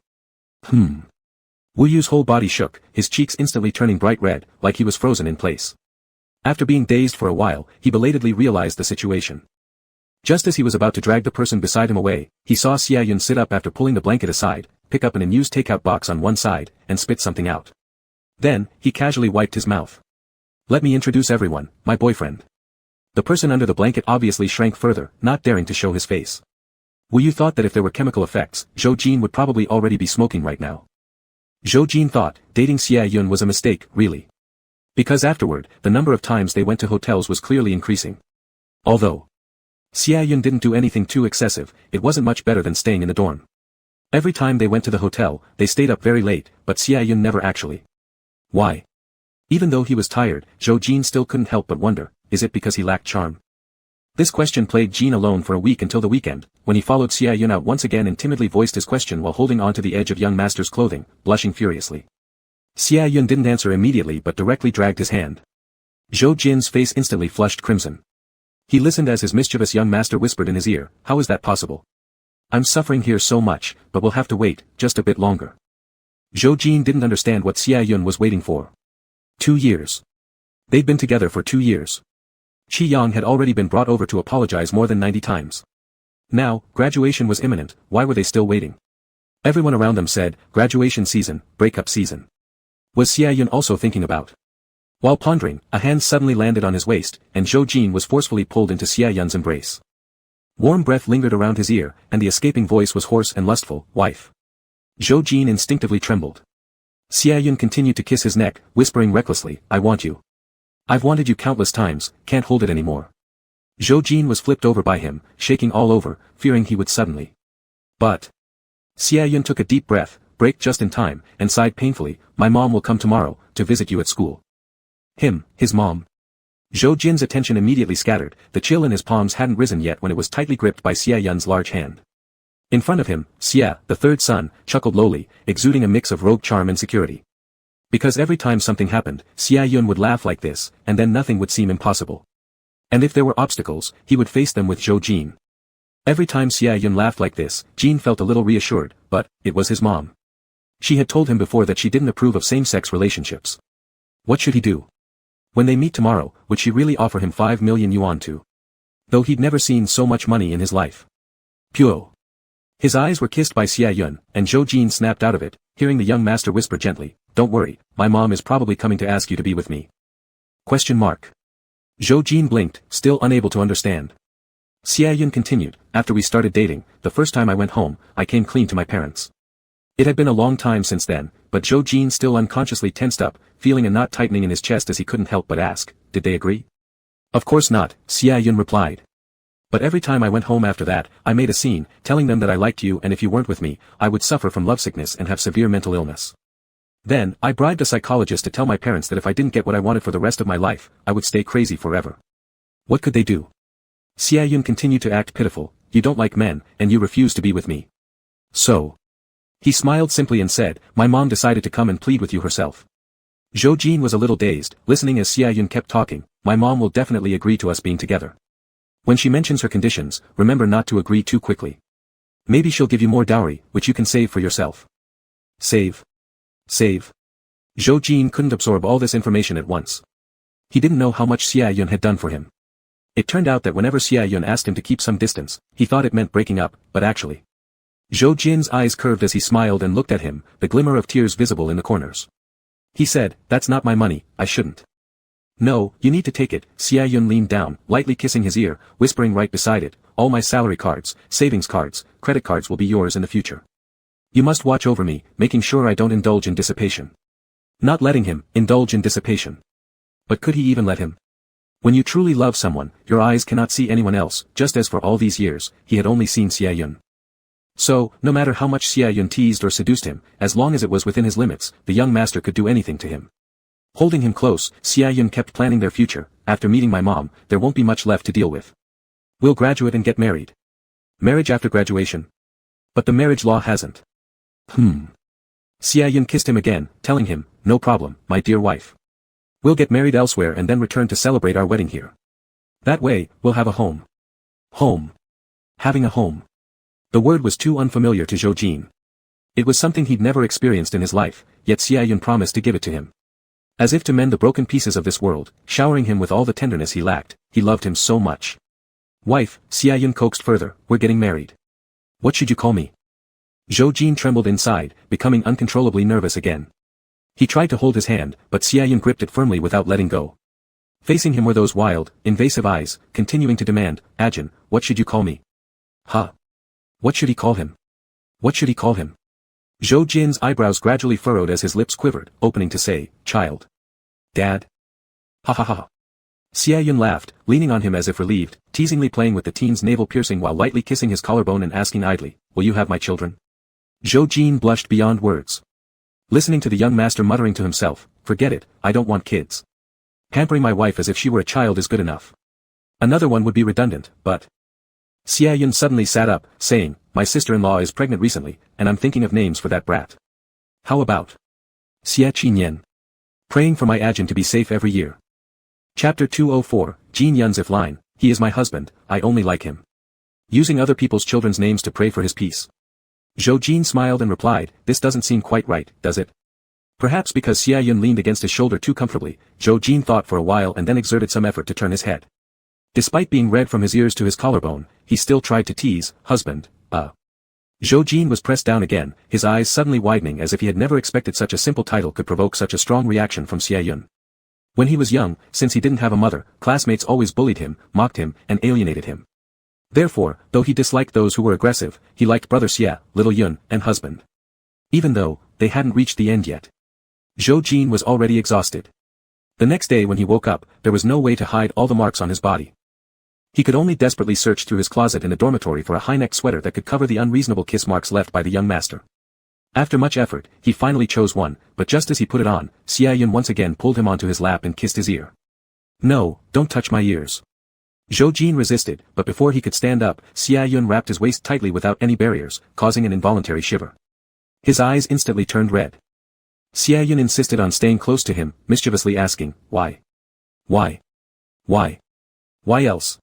Wu Yu's whole body shook, his cheeks instantly turning bright red, like he was frozen in place. After being dazed for a while, he belatedly realized the situation. Just as he was about to drag the person beside him away, he saw Xia Yun sit up after pulling the blanket aside, pick up an unused takeout box on one side, and spit something out. Then, he casually wiped his mouth. Let me introduce everyone, my boyfriend. The person under the blanket obviously shrank further, not daring to show his face. Wu Yu thought that if there were chemical effects, Zhou Jin would probably already be smoking right now. Zhou Jin thought, dating Xia Yun was a mistake, really. Because afterward, the number of times they went to hotels was clearly increasing. Although Xia Yun didn't do anything too excessive, it wasn't much better than staying in the dorm. Every time they went to the hotel, they stayed up very late, but Xia Yun never actually. Why? Even though he was tired, Zhou Jin still couldn't help but wonder, is it because he lacked charm? This question plagued Jin alone for a week until the weekend, when he followed Xia Yun out once again and timidly voiced his question while holding on to the edge of young master's clothing, blushing furiously. Xia Yun didn't answer immediately but directly dragged his hand. Zhou Jin's face instantly flushed crimson. He listened as his mischievous young master whispered in his ear, how is that possible? I'm suffering here so much, but we'll have to wait, just a bit longer. Zhou Jin didn't understand what Xia Yun was waiting for. 2 years. They'd been together for 2 years. Qi Yang had already been brought over to apologize more than 90 times. Now, graduation was imminent, why were they still waiting? Everyone around them said, graduation season, breakup season. Was Xia Yun also thinking about? While pondering, a hand suddenly landed on his waist, and Zhou Jin was forcefully pulled into Xia Yun's embrace. Warm breath lingered around his ear, and the escaping voice was hoarse and lustful, wife. Zhou Jin instinctively trembled. Xia Yun continued to kiss his neck, whispering recklessly, I want you. I've wanted you countless times, can't hold it anymore. Zhou Jin was flipped over by him, shaking all over, fearing he would suddenly. But Xia Yun took a deep breath, braked just in time, and sighed painfully, my mom will come tomorrow, to visit you at school. His mom. Zhou Jin's attention immediately scattered, the chill in his palms hadn't risen yet when it was tightly gripped by Xia Yun's large hand. In front of him, Xia, the third son, chuckled lowly, exuding a mix of rogue charm and security. Because every time something happened, Xia Yun would laugh like this, and then nothing would seem impossible. And if there were obstacles, he would face them with Zhou Jin. Every time Xia Yun laughed like this, Jin felt a little reassured, but it was his mom. She had told him before that she didn't approve of same-sex relationships. What should he do? When they meet tomorrow, would she really offer him 5 million yuan too? Though he'd never seen so much money in his life. Pyo. His eyes were kissed by Xia Yun, and Zhou Jin snapped out of it, hearing the young master whisper gently, don't worry, my mom is probably coming to ask you to be with me. Zhou Jin blinked, still unable to understand. Xia Yun continued, after we started dating, the first time I went home, I came clean to my parents. It had been a long time since then, but Zhou Jin still unconsciously tensed up, feeling a knot tightening in his chest as he couldn't help but ask, did they agree? Of course not, Xia Yun replied. But every time I went home after that, I made a scene, telling them that I liked you and if you weren't with me, I would suffer from lovesickness and have severe mental illness. Then, I bribed a psychologist to tell my parents that if I didn't get what I wanted for the rest of my life, I would stay crazy forever. What could they do? Xia Yun continued to act pitiful, you don't like men, and you refuse to be with me. So. He smiled simply and said, my mom decided to come and plead with you herself. Zhou Jin was a little dazed, listening as Xia Yun kept talking, my mom will definitely agree to us being together. When she mentions her conditions, remember not to agree too quickly. Maybe she'll give you more dowry, which you can save for yourself. Save. Zhou Jin couldn't absorb all this information at once. He didn't know how much Xia Yun had done for him. It turned out that whenever Xia Yun asked him to keep some distance, he thought it meant breaking up, but actually. Zhou Jin's eyes curved as he smiled and looked at him, the glimmer of tears visible in the corners. He said, "That's not my money, I shouldn't." "No, you need to take it." Xia Yun leaned down, lightly kissing his ear, whispering right beside it, "All my salary cards, savings cards, credit cards will be yours in the future. You must watch over me, making sure I don't indulge in dissipation." Not letting him indulge in dissipation. But could he even let him? When you truly love someone, your eyes cannot see anyone else, just as for all these years, he had only seen Xia Yun. So, no matter how much Xia Yun teased or seduced him, as long as it was within his limits, the young master could do anything to him. Holding him close, Xia Yun kept planning their future. "After meeting my mom, there won't be much left to deal with. We'll graduate and get married. Marriage after graduation. But the marriage law hasn't." Xia Yun kissed him again, telling him, "No problem, my dear wife. We'll get married elsewhere and then return to celebrate our wedding here. That way, we'll have a home." Home. Having a home. The word was too unfamiliar to Zhou Jin. It was something he'd never experienced in his life, yet Xia Yun promised to give it to him. As if to mend the broken pieces of this world, showering him with all the tenderness he lacked, he loved him so much. "Wife," Xia Yun coaxed further, "we're getting married. What should you call me?" Zhou Jin trembled inside, becoming uncontrollably nervous again. He tried to hold his hand, but Xia Yun gripped it firmly without letting go. Facing him were those wild, invasive eyes, continuing to demand, "Ajin, what should you call me?" Huh? What should he call him? What should he call him? Zhou Jin's eyebrows gradually furrowed as his lips quivered, opening to say, "Child. Dad." Ha ha ha. Xia Yun laughed, leaning on him as if relieved, teasingly playing with the teen's navel piercing while lightly kissing his collarbone and asking idly, "Will you have my children?" Zhou Jin blushed beyond words. Listening to the young master muttering to himself, "Forget it, I don't want kids. Pampering my wife as if she were a child is good enough. Another one would be redundant, but..." Xia Yun suddenly sat up, saying, "My sister-in-law is pregnant recently, and I'm thinking of names for that brat. How about Xia Qinyan? Praying for my Ajin to be safe every year." Chapter 204, Jin Yun's if line, "He is my husband, I only like him. Using other people's children's names to pray for his peace." Zhou Jin smiled and replied, "This doesn't seem quite right, does it?" Perhaps because Xia Yun leaned against his shoulder too comfortably, Zhou Jin thought for a while and then exerted some effort to turn his head. Despite being red from his ears to his collarbone, he still tried to tease, "Husband, Zhou Jin was pressed down again, his eyes suddenly widening as if he had never expected such a simple title could provoke such a strong reaction from Xia Yun. When he was young, since he didn't have a mother, classmates always bullied him, mocked him, and alienated him. Therefore, though he disliked those who were aggressive, he liked brother Xia, little Yun, and husband. Even though they hadn't reached the end yet. Zhou Jin was already exhausted. The next day when he woke up, there was no way to hide all the marks on his body. He could only desperately search through his closet in the dormitory for a high-neck sweater that could cover the unreasonable kiss marks left by the young master. After much effort, he finally chose one, but just as he put it on, Xia Yun once again pulled him onto his lap and kissed his ear. "No, don't touch my ears." Zhou Jin resisted, but before he could stand up, Xia Yun wrapped his waist tightly without any barriers, causing an involuntary shiver. His eyes instantly turned red. Xia Yun insisted on staying close to him, mischievously asking, "Why? Why? Why? Why else?"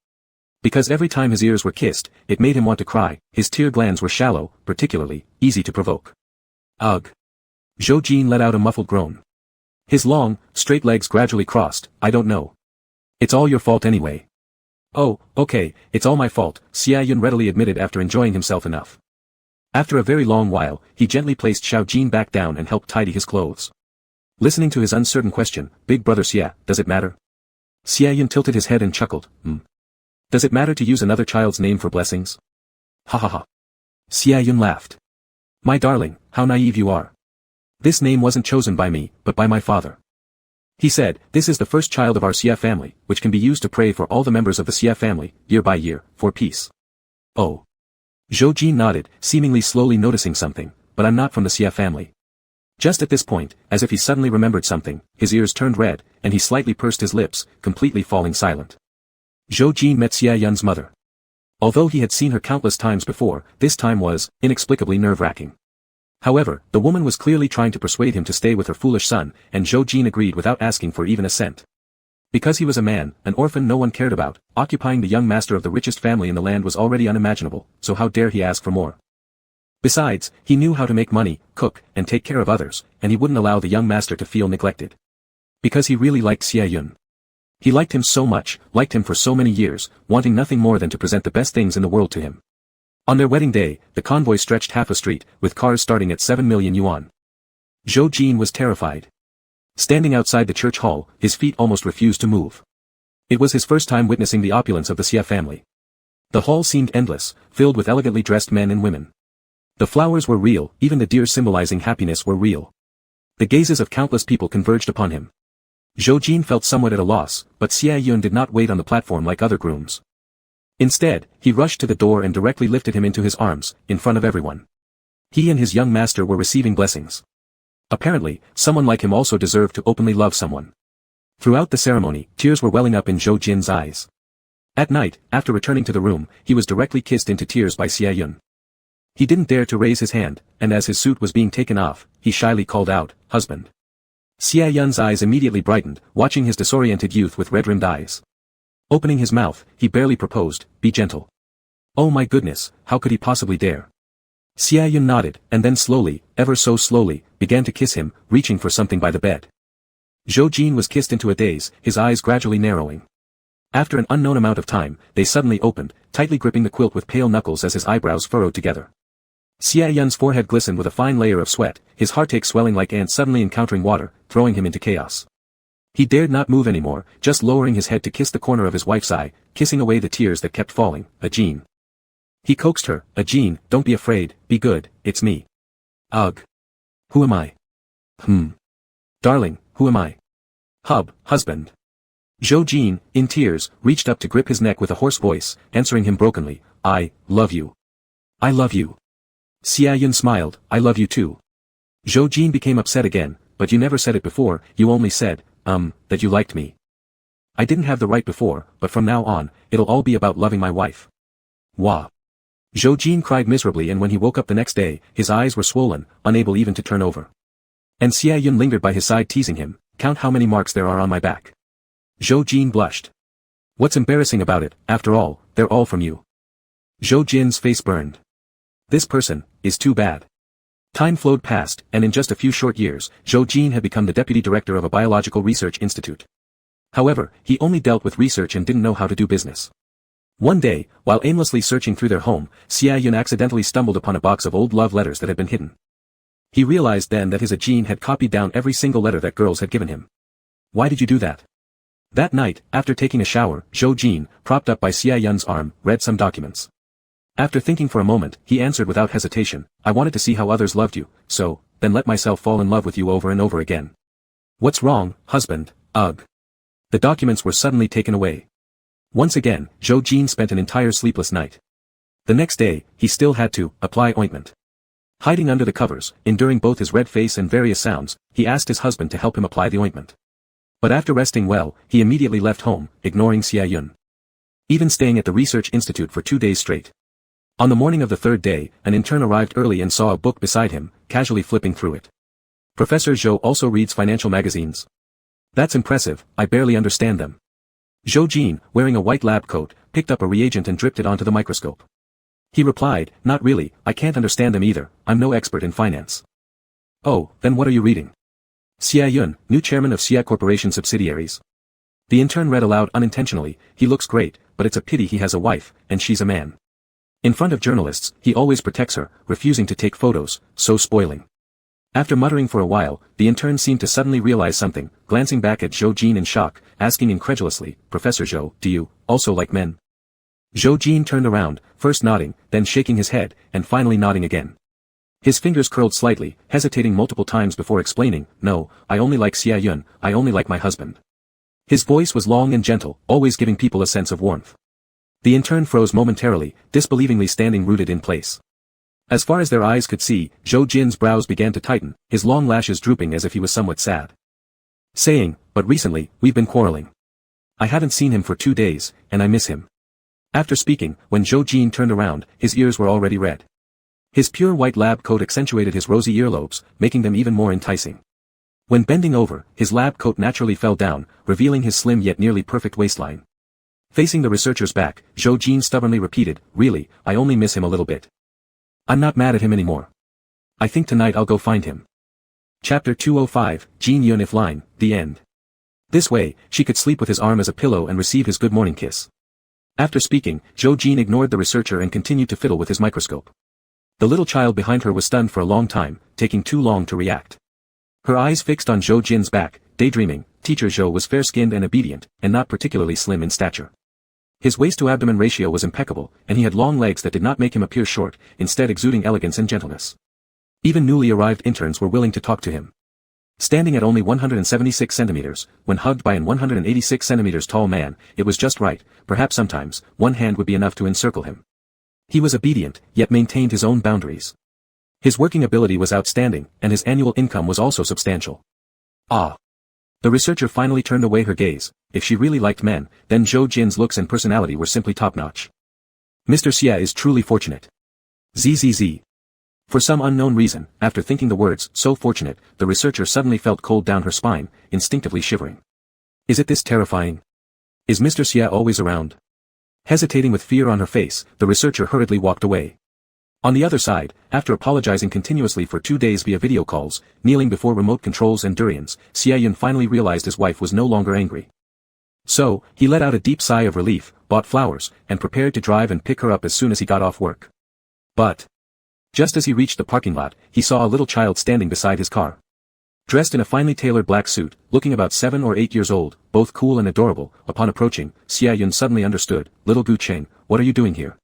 Because every time his ears were kissed, it made him want to cry, his tear glands were shallow, particularly, easy to provoke. Ugh. Zhou Jin let out a muffled groan. His long, straight legs gradually crossed, "I don't know. It's all your fault anyway." "Oh, okay, it's all my fault," Xia Yun readily admitted after enjoying himself enough. After a very long while, he gently placed Zhou Jin back down and helped tidy his clothes. Listening to his uncertain question, "Big brother Xia, does it matter?" Xia Yun tilted his head and chuckled, "Does it matter to use another child's name for blessings?" Ha ha ha. Xia Yun laughed. "My darling, how naive you are. This name wasn't chosen by me, but by my father. He said, this is the first child of our Xia family, which can be used to pray for all the members of the Xia family, year by year, for peace." "Oh." Zhou Jin nodded, seemingly slowly noticing something, "But I'm not from the Xia family." Just at this point, as if he suddenly remembered something, his ears turned red, and he slightly pursed his lips, completely falling silent. Zhou Jin met Xia Yun's mother. Although he had seen her countless times before, this time was, inexplicably nerve-wracking. However, the woman was clearly trying to persuade him to stay with her foolish son, and Zhou Jin agreed without asking for even a cent. Because he was a man, an orphan no one cared about, occupying the young master of the richest family in the land was already unimaginable, so how dare he ask for more? Besides, he knew how to make money, cook, and take care of others, and he wouldn't allow the young master to feel neglected. Because he really liked Xia Yun. He liked him so much, liked him for so many years, wanting nothing more than to present the best things in the world to him. On their wedding day, the convoy stretched half a street, with cars starting at 7 million yuan. Zhou Jin was terrified. Standing outside the church hall, his feet almost refused to move. It was his first time witnessing the opulence of the Xie family. The hall seemed endless, filled with elegantly dressed men and women. The flowers were real, even the deer symbolizing happiness were real. The gazes of countless people converged upon him. Zhou Jin felt somewhat at a loss, but Xie Yun did not wait on the platform like other grooms. Instead, he rushed to the door and directly lifted him into his arms, in front of everyone. He and his young master were receiving blessings. Apparently, someone like him also deserved to openly love someone. Throughout the ceremony, tears were welling up in Zhou Jin's eyes. At night, after returning to the room, he was directly kissed into tears by Xie Yun. He didn't dare to raise his hand, and as his suit was being taken off, he shyly called out, "Husband." Xie Yun's eyes immediately brightened, watching his disoriented youth with red-rimmed eyes. Opening his mouth, he barely proposed, "Be gentle." Oh my goodness, how could he possibly dare? Xie Yun nodded, and then slowly, ever so slowly, began to kiss him, reaching for something by the bed. Zhou Jin was kissed into a daze, his eyes gradually narrowing. After an unknown amount of time, they suddenly opened, tightly gripping the quilt with pale knuckles as his eyebrows furrowed together. Xie Yun's forehead glistened with a fine layer of sweat, his heartache swelling like ants suddenly encountering water, throwing him into chaos. He dared not move anymore, just lowering his head to kiss the corner of his wife's eye, kissing away the tears that kept falling. "Ajin." He coaxed her, "Ajin, don't be afraid, be good, it's me." "Ugh. Who am I?" "Darling, who am I?" Husband." Zhou Jin, in tears, reached up to grip his neck with a hoarse voice, answering him brokenly, "I love you. I love you." Xie Yun smiled, "I love you too." Zhou Jin became upset again, "But you never said it before, you only said, that you liked me." "I didn't have the right before, but from now on, it'll all be about loving my wife." "Wah." Zhou Jin cried miserably, and when he woke up the next day, his eyes were swollen, unable even to turn over. And Xie Yun lingered by his side teasing him, "Count how many marks there are on my back." Zhou Jin blushed. "What's embarrassing about it, after all, they're all from you." Zhou Jin's face burned. This person is too bad. Time flowed past, and in just a few short years, Zhou Jin had become the deputy director of a biological research institute. However, he only dealt with research and didn't know how to do business. One day, while aimlessly searching through their home, Xie Yun accidentally stumbled upon a box of old love letters that had been hidden. He realized then that his Ajin had copied down every single letter that girls had given him. "Why did you do that?" That night, after taking a shower, Zhou Jin, propped up by Xie Yun's arm, read some documents. After thinking for a moment, he answered without hesitation, "I wanted to see how others loved you, so, then let myself fall in love with you over and over again." "What's wrong, husband?" "Ugh." The documents were suddenly taken away. Once again, Zhou Jin spent an entire sleepless night. The next day, he still had to apply ointment. Hiding under the covers, enduring both his red face and various sounds, he asked his husband to help him apply the ointment. But after resting well, he immediately left home, ignoring Xie Yun. Even staying at the research institute for 2 days straight. On the morning of the third day, an intern arrived early and saw a book beside him, casually flipping through it. "Professor Zhou also reads financial magazines." "That's impressive, I barely understand them." Zhou Jin, wearing a white lab coat, picked up a reagent and dripped it onto the microscope. He replied, "Not really, I can't understand them either, I'm no expert in finance." "Oh, then what are you reading?" "Xie Yun, new chairman of Xie Corporation subsidiaries." The intern read aloud unintentionally, "He looks great, but it's a pity he has a wife, and she's a man. In front of journalists, he always protects her, refusing to take photos, so spoiling." After muttering for a while, the intern seemed to suddenly realize something, glancing back at Zhou Jin in shock, asking incredulously, "Professor Zhou, do you also like men?" Zhou Jin turned around, first nodding, then shaking his head, and finally nodding again. His fingers curled slightly, hesitating multiple times before explaining, "No, I only like Xie Yun, I only like my husband." His voice was long and gentle, always giving people a sense of warmth. The intern froze momentarily, disbelievingly standing rooted in place. As far as their eyes could see, Zhou Jin's brows began to tighten, his long lashes drooping as if he was somewhat sad. Saying, "But recently, we've been quarreling. I haven't seen him for 2 days, and I miss him." After speaking, when Zhou Jin turned around, his ears were already red. His pure white lab coat accentuated his rosy earlobes, making them even more enticing. When bending over, his lab coat naturally fell down, revealing his slim yet nearly perfect waistline. Facing the researcher's back, Zhou Jin stubbornly repeated, "Really, I only miss him a little bit. I'm not mad at him anymore. I think tonight I'll go find him." Chapter 205, Jin Yun if line, the end. This way, she could sleep with his arm as a pillow and receive his good morning kiss. After speaking, Zhou Jin ignored the researcher and continued to fiddle with his microscope. The little child behind her was stunned for a long time, taking too long to react. Her eyes fixed on Zhou Jin's back, daydreaming. Teacher Zhou was fair-skinned and obedient, and not particularly slim in stature. His waist-to-abdomen ratio was impeccable, and he had long legs that did not make him appear short, instead exuding elegance and gentleness. Even newly arrived interns were willing to talk to him. Standing at only 176 centimeters, when hugged by an 186 centimeters tall man, it was just right. Perhaps sometimes, one hand would be enough to encircle him. He was obedient, yet maintained his own boundaries. His working ability was outstanding, and his annual income was also substantial. Ah! The researcher finally turned away her gaze. If she really liked men, then Zhou Jin's looks and personality were simply top-notch. Mr. Xia is truly fortunate. Zzz. For some unknown reason, after thinking the words, so fortunate, the researcher suddenly felt cold down her spine, instinctively shivering. Is it this terrifying? Is Mr. Xia always around? Hesitating with fear on her face, the researcher hurriedly walked away. On the other side, after apologizing continuously for 2 days via video calls, kneeling before remote controls and durians, Xia Yun finally realized his wife was no longer angry. So, he let out a deep sigh of relief, bought flowers, and prepared to drive and pick her up as soon as he got off work. But just as he reached the parking lot, he saw a little child standing beside his car. Dressed in a finely tailored black suit, looking about 7 or 8 years old, both cool and adorable, upon approaching, Xia Yun suddenly understood. Little Gu Cheng, what are you doing here?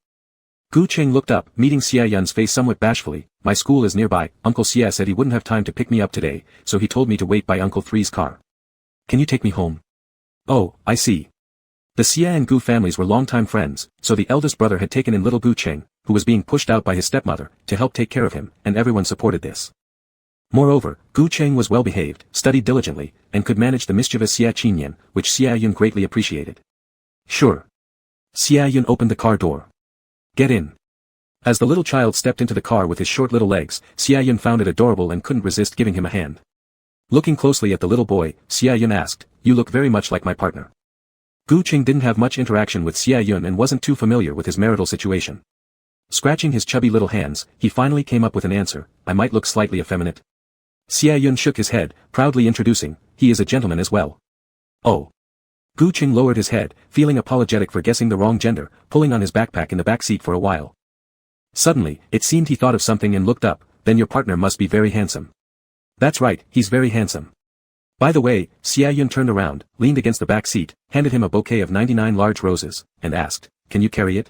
Gu Cheng looked up, meeting Xia Yun's face somewhat bashfully. My school is nearby. Uncle Xia said he wouldn't have time to pick me up today, so he told me to wait by Uncle Three's car. Can you take me home? Oh, I see. The Xia and Gu families were longtime friends, so the eldest brother had taken in little Gu Cheng, who was being pushed out by his stepmother, to help take care of him, and everyone supported this. Moreover, Gu Cheng was well behaved, studied diligently, and could manage the mischievous Xia Qinyan, which Xia Yun greatly appreciated. Sure. Xia Yun opened the car door. Get in. As the little child stepped into the car with his short little legs, Xia Yun found it adorable and couldn't resist giving him a hand. Looking closely at the little boy, Xia Yun asked, you look very much like my partner. Gu Cheng didn't have much interaction with Xia Yun and wasn't too familiar with his marital situation. Scratching his chubby little hands, he finally came up with an answer, I might look slightly effeminate. Xia Yun shook his head, proudly introducing, he is a gentleman as well. Oh. Gu Cheng lowered his head, feeling apologetic for guessing the wrong gender, pulling on his backpack in the back seat for a while. Suddenly, it seemed he thought of something and looked up, then your partner must be very handsome. That's right, he's very handsome. By the way, Xia Yun turned around, leaned against the back seat, handed him a bouquet of 99 large roses, and asked, can you carry it?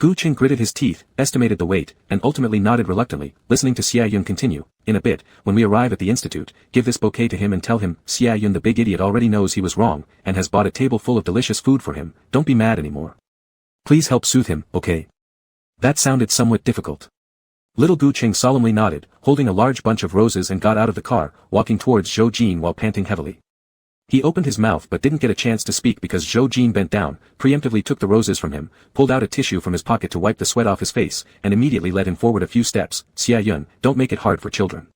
Gu Cheng gritted his teeth, estimated the weight, and ultimately nodded reluctantly, listening to Xia Yun continue, in a bit, when we arrive at the institute, give this bouquet to him and tell him, Xia Yun the big idiot already knows he was wrong, and has bought a table full of delicious food for him, don't be mad anymore. Please help soothe him, okay? That sounded somewhat difficult. Little Gu Cheng solemnly nodded, holding a large bunch of roses and got out of the car, walking towards Zhou Jin while panting heavily. He opened his mouth but didn't get a chance to speak because Zhou Jin bent down, preemptively took the roses from him, pulled out a tissue from his pocket to wipe the sweat off his face, and immediately led him forward a few steps. Xia Yun, don't make it hard for children.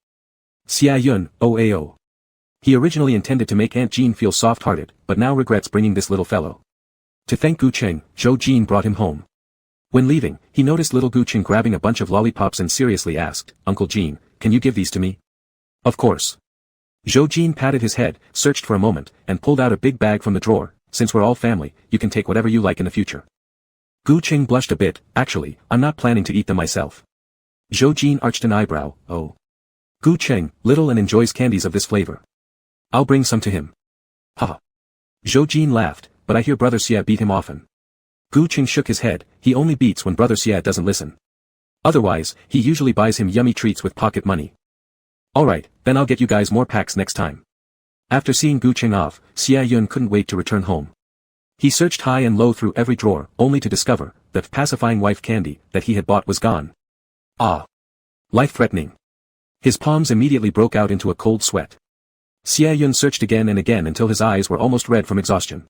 Xia Yun, OAO. He originally intended to make Aunt Jean feel soft-hearted, but now regrets bringing this little fellow. To thank Gu Cheng, Zhou Jin brought him home. When leaving, he noticed little Gu Cheng grabbing a bunch of lollipops and seriously asked, Uncle Jean, can you give these to me? Of course. Zhou Jin patted his head, searched for a moment, and pulled out a big bag from the drawer. Since we're all family, you can take whatever you like in the future. Gu Cheng blushed a bit. Actually, I'm not planning to eat them myself. Zhou Jin arched an eyebrow. Oh. Gu Cheng, little and enjoys candies of this flavor. I'll bring some to him. Haha. Zhou Jin laughed, but I hear Brother Xia beat him often. Gu Cheng shook his head. He only beats when Brother Xia doesn't listen. Otherwise, he usually buys him yummy treats with pocket money. Alright, then I'll get you guys more packs next time. After seeing Gu Cheng off, Xia Yun couldn't wait to return home. He searched high and low through every drawer, only to discover that pacifying wife candy that he had bought was gone. Ah. Life-threatening. His palms immediately broke out into a cold sweat. Xia Yun searched again and again until his eyes were almost red from exhaustion.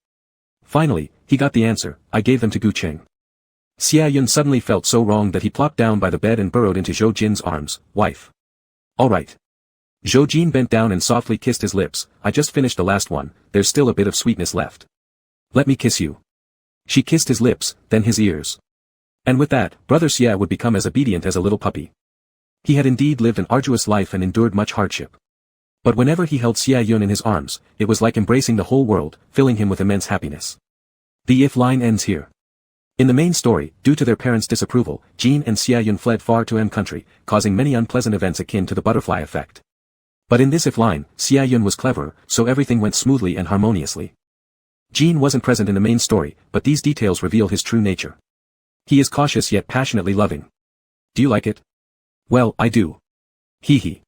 Finally, he got the answer, I gave them to Gu Cheng. Xia Yun suddenly felt so wrong that he plopped down by the bed and burrowed into Zhou Jin's arms. Wife. Alright. Zhou Jin bent down and softly kissed his lips. I just finished the last one, there's still a bit of sweetness left. Let me kiss you. She kissed his lips, then his ears. And with that, Brother Xia would become as obedient as a little puppy. He had indeed lived an arduous life and endured much hardship. But whenever he held Xia Yun in his arms, it was like embracing the whole world, filling him with immense happiness. The if line ends here. In the main story, due to their parents' disapproval, Jean and Xia fled far to M country, causing many unpleasant events akin to the butterfly effect. But in this if line, Xia was cleverer, so everything went smoothly and harmoniously. Jean wasn't present in the main story, but these details reveal his true nature. He is cautious yet passionately loving. Do you like it? Well, I do. Hee hee.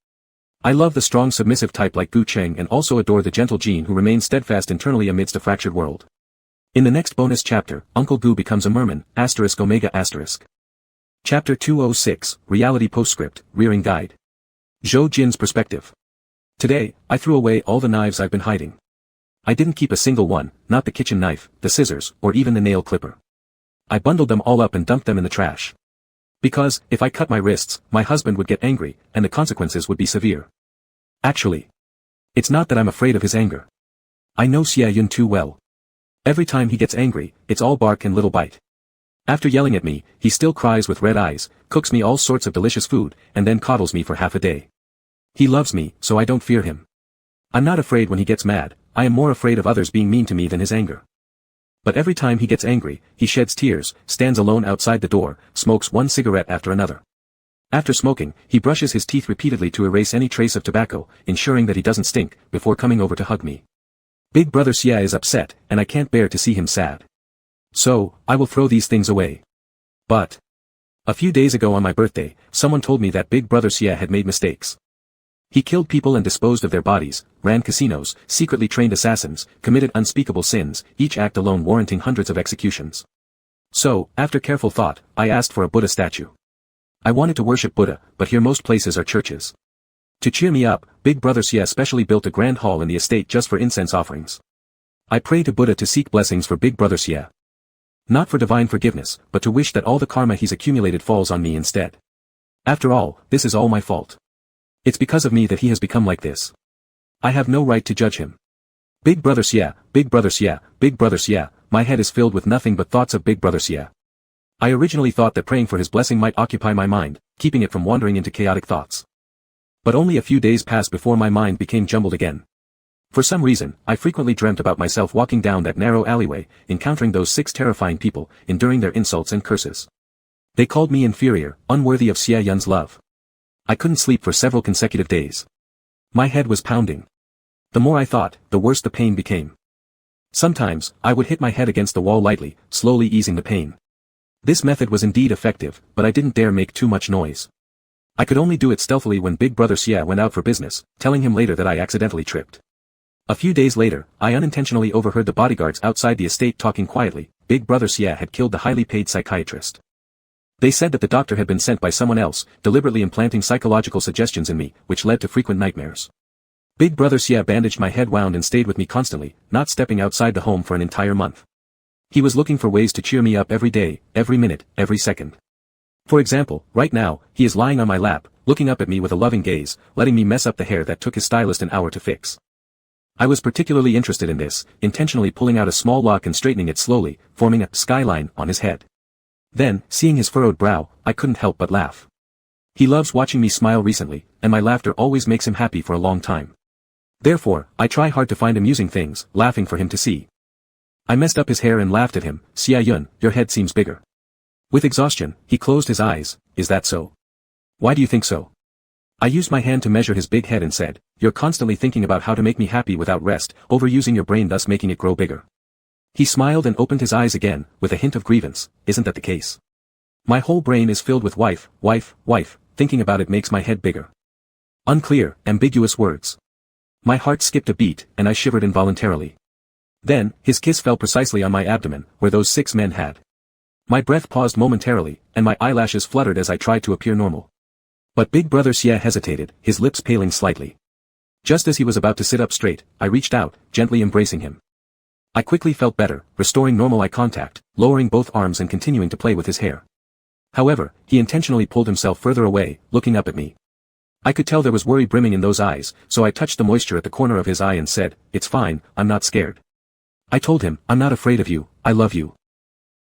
I love the strong submissive type like Gu Cheng and also adore the gentle Jean who remains steadfast internally amidst a fractured world. In the next bonus chapter, Uncle Gu becomes a merman, *omega*. Chapter 206, Reality Postscript, Rearing Guide. Zhou Jin's Perspective. Today, I threw away all the knives I've been hiding. I didn't keep a single one, not the kitchen knife, the scissors, or even the nail clipper. I bundled them all up and dumped them in the trash. Because, if I cut my wrists, my husband would get angry, and the consequences would be severe. Actually, it's not that I'm afraid of his anger. I know Xia too well. Every time he gets angry, it's all bark and little bite. After yelling at me, he still cries with red eyes, cooks me all sorts of delicious food, and then coddles me for half a day. He loves me, so I don't fear him. I'm not afraid when he gets mad, I am more afraid of others being mean to me than his anger. But every time he gets angry, he sheds tears, stands alone outside the door, smokes one cigarette after another. After smoking, he brushes his teeth repeatedly to erase any trace of tobacco, ensuring that he doesn't stink, before coming over to hug me. Big brother Xia is upset, and I can't bear to see him sad. So, I will throw these things away. But a few days ago on my birthday, someone told me that big brother Xia had made mistakes. He killed people and disposed of their bodies, ran casinos, secretly trained assassins, committed unspeakable sins, each act alone warranting hundreds of executions. So, after careful thought, I asked for a Buddha statue. I wanted to worship Buddha, but here most places are churches. To cheer me up, big brother Xia specially built a grand hall in the estate just for incense offerings. I pray to Buddha to seek blessings for big brother Xia. Not for divine forgiveness, but to wish that all the karma he's accumulated falls on me instead. After all, this is all my fault. It's because of me that he has become like this. I have no right to judge him. Big brother Xia, big brother Xia, big brother Xia, my head is filled with nothing but thoughts of big brother Xia. I originally thought that praying for his blessing might occupy my mind, keeping it from wandering into chaotic thoughts. But only a few days passed before my mind became jumbled again. For some reason, I frequently dreamt about myself walking down that narrow alleyway, encountering those 6 terrifying people, enduring their insults and curses. They called me inferior, unworthy of Xia love. I couldn't sleep for several consecutive days. My head was pounding. The more I thought, the worse the pain became. Sometimes, I would hit my head against the wall lightly, slowly easing the pain. This method was indeed effective, but I didn't dare make too much noise. I could only do it stealthily when big brother Xia went out for business, telling him later that I accidentally tripped. A few days later, I unintentionally overheard the bodyguards outside the estate talking quietly. Big brother Xia had killed the highly paid psychiatrist. They said that the doctor had been sent by someone else, deliberately implanting psychological suggestions in me, which led to frequent nightmares. Big brother Xia bandaged my head wound and stayed with me constantly, not stepping outside the home for an entire month. He was looking for ways to cheer me up every day, every minute, every second. For example, right now, he is lying on my lap, looking up at me with a loving gaze, letting me mess up the hair that took his stylist an hour to fix. I was particularly interested in this, intentionally pulling out a small lock and straightening it slowly, forming a skyline on his head. Then, seeing his furrowed brow, I couldn't help but laugh. He loves watching me smile recently, and my laughter always makes him happy for a long time. Therefore, I try hard to find amusing things, laughing for him to see. I messed up his hair and laughed at him. Xia, your head seems bigger. With exhaustion, he closed his eyes. Is that so? Why do you think so? I used my hand to measure his big head and said, you're constantly thinking about how to make me happy without rest, overusing your brain thus making it grow bigger. He smiled and opened his eyes again, with a hint of grievance. Isn't that the case? My whole brain is filled with wife, thinking about it makes my head bigger. Unclear, ambiguous words. My heart skipped a beat, and I shivered involuntarily. Then, his kiss fell precisely on my abdomen, where those 6 men had. My breath paused momentarily, and my eyelashes fluttered as I tried to appear normal. But big brother Xia hesitated, his lips paling slightly. Just as he was about to sit up straight, I reached out, gently embracing him. I quickly felt better, restoring normal eye contact, lowering both arms and continuing to play with his hair. However, he intentionally pulled himself further away, looking up at me. I could tell there was worry brimming in those eyes, so I touched the moisture at the corner of his eye and said, it's fine, I'm not scared. I told him, I'm not afraid of you, I love you.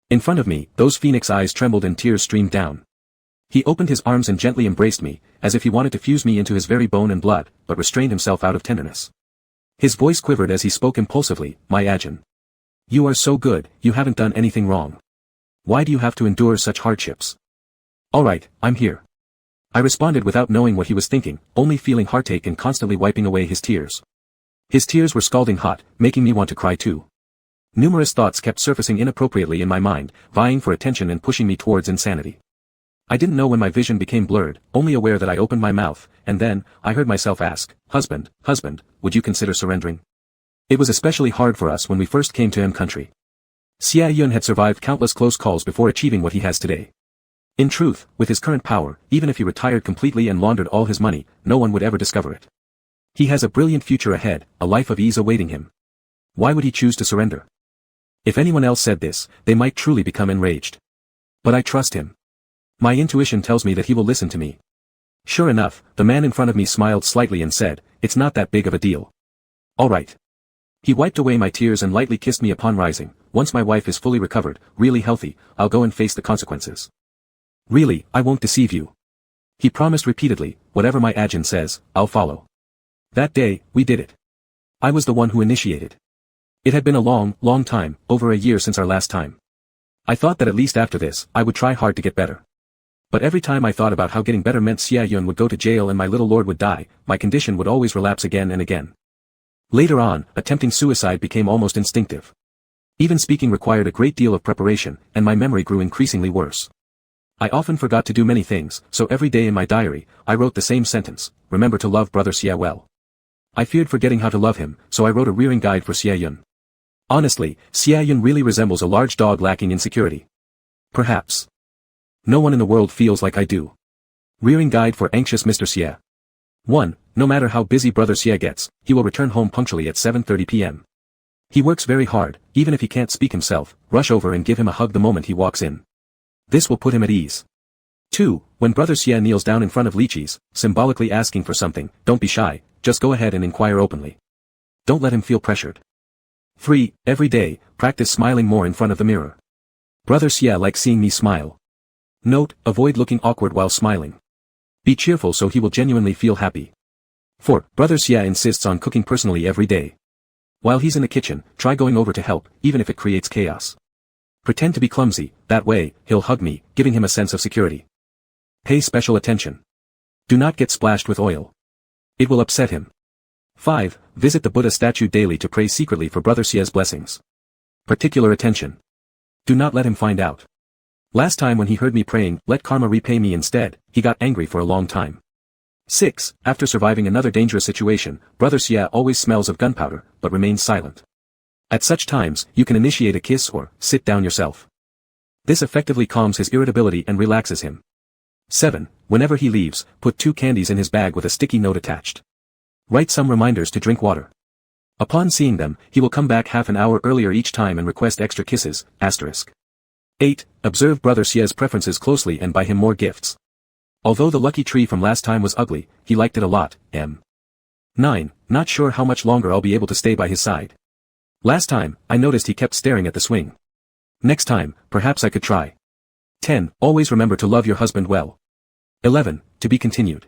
In front of me, those phoenix eyes trembled and tears streamed down. He opened his arms and gently embraced me, as if he wanted to fuse me into his very bone and blood, but restrained himself out of tenderness. His voice quivered as he spoke impulsively, my Ajahn. You are so good, you haven't done anything wrong. Why do you have to endure such hardships? Alright, I'm here. I responded without knowing what he was thinking, only feeling heartache and constantly wiping away his tears. His tears were scalding hot, making me want to cry too. Numerous thoughts kept surfacing inappropriately in my mind, vying for attention and pushing me towards insanity. I didn't know when my vision became blurred, only aware that I opened my mouth, and then, I heard myself ask, husband, would you consider surrendering? It was especially hard for us when we first came to M country. Xia Yun had survived countless close calls before achieving what he has today. In truth, with his current power, even if he retired completely and laundered all his money, no one would ever discover it. He has a brilliant future ahead, a life of ease awaiting him. Why would he choose to surrender? If anyone else said this, they might truly become enraged. But I trust him. My intuition tells me that he will listen to me. Sure enough, the man in front of me smiled slightly and said, "It's not that big of a deal." All right. He wiped away my tears and lightly kissed me upon rising. Once my wife is fully recovered, really healthy, I'll go and face the consequences. Really, I won't deceive you. He promised repeatedly, whatever my agent says, I'll follow. That day, we did it. I was the one who initiated. It had been a long time, over a year since our last time. I thought that at least after this, I would try hard to get better. But every time I thought about how getting better meant Xia Yun would go to jail and my little lord would die, my condition would always relapse again and again. Later on, attempting suicide became almost instinctive. Even speaking required a great deal of preparation, and my memory grew increasingly worse. I often forgot to do many things, so every day in my diary, I wrote the same sentence, remember to love brother Xia well. I feared forgetting how to love him, so I wrote a rearing guide for Xia Yun. Honestly, Xia Yun really resembles a large dog lacking in security. Perhaps. No one in the world feels like I do. Rearing guide for anxious Mr. Xia. 1. No matter how busy brother Xia gets, he will return home punctually at 7:30 p.m. He works very hard, even if he can't speak himself, rush over and give him a hug the moment he walks in. This will put him at ease. 2. When brother Xia kneels down in front of lychees, symbolically asking for something, don't be shy, just go ahead and inquire openly. Don't let him feel pressured. 3. Every day, practice smiling more in front of the mirror. Brother Xia likes seeing me smile. Note, avoid looking awkward while smiling. Be cheerful so he will genuinely feel happy. 4. Brother Xia insists on cooking personally every day. While he's in the kitchen, try going over to help, even if it creates chaos. Pretend to be clumsy, that way, he'll hug me, giving him a sense of security. Pay special attention. Do not get splashed with oil. It will upset him. 5. Visit the Buddha statue daily to pray secretly for brother Xia's blessings. Particular attention. Do not let him find out. Last time when he heard me praying, let karma repay me instead, he got angry for a long time. 6. After surviving another dangerous situation, brother Xia always smells of gunpowder, but remains silent. At such times, you can initiate a kiss or sit down yourself. This effectively calms his irritability and relaxes him. 7. Whenever he leaves, put 2 candies in his bag with a sticky note attached. Write some reminders to drink water. Upon seeing them, he will come back half an hour earlier each time and request extra kisses, *. 8. Observe brother Xia's preferences closely and buy him more gifts. Although the lucky tree from last time was ugly, he liked it a lot. 9. Not sure how much longer I'll be able to stay by his side. Last time, I noticed he kept staring at the swing. Next time, perhaps I could try. 10. Always remember to love your husband well. 11. To be continued.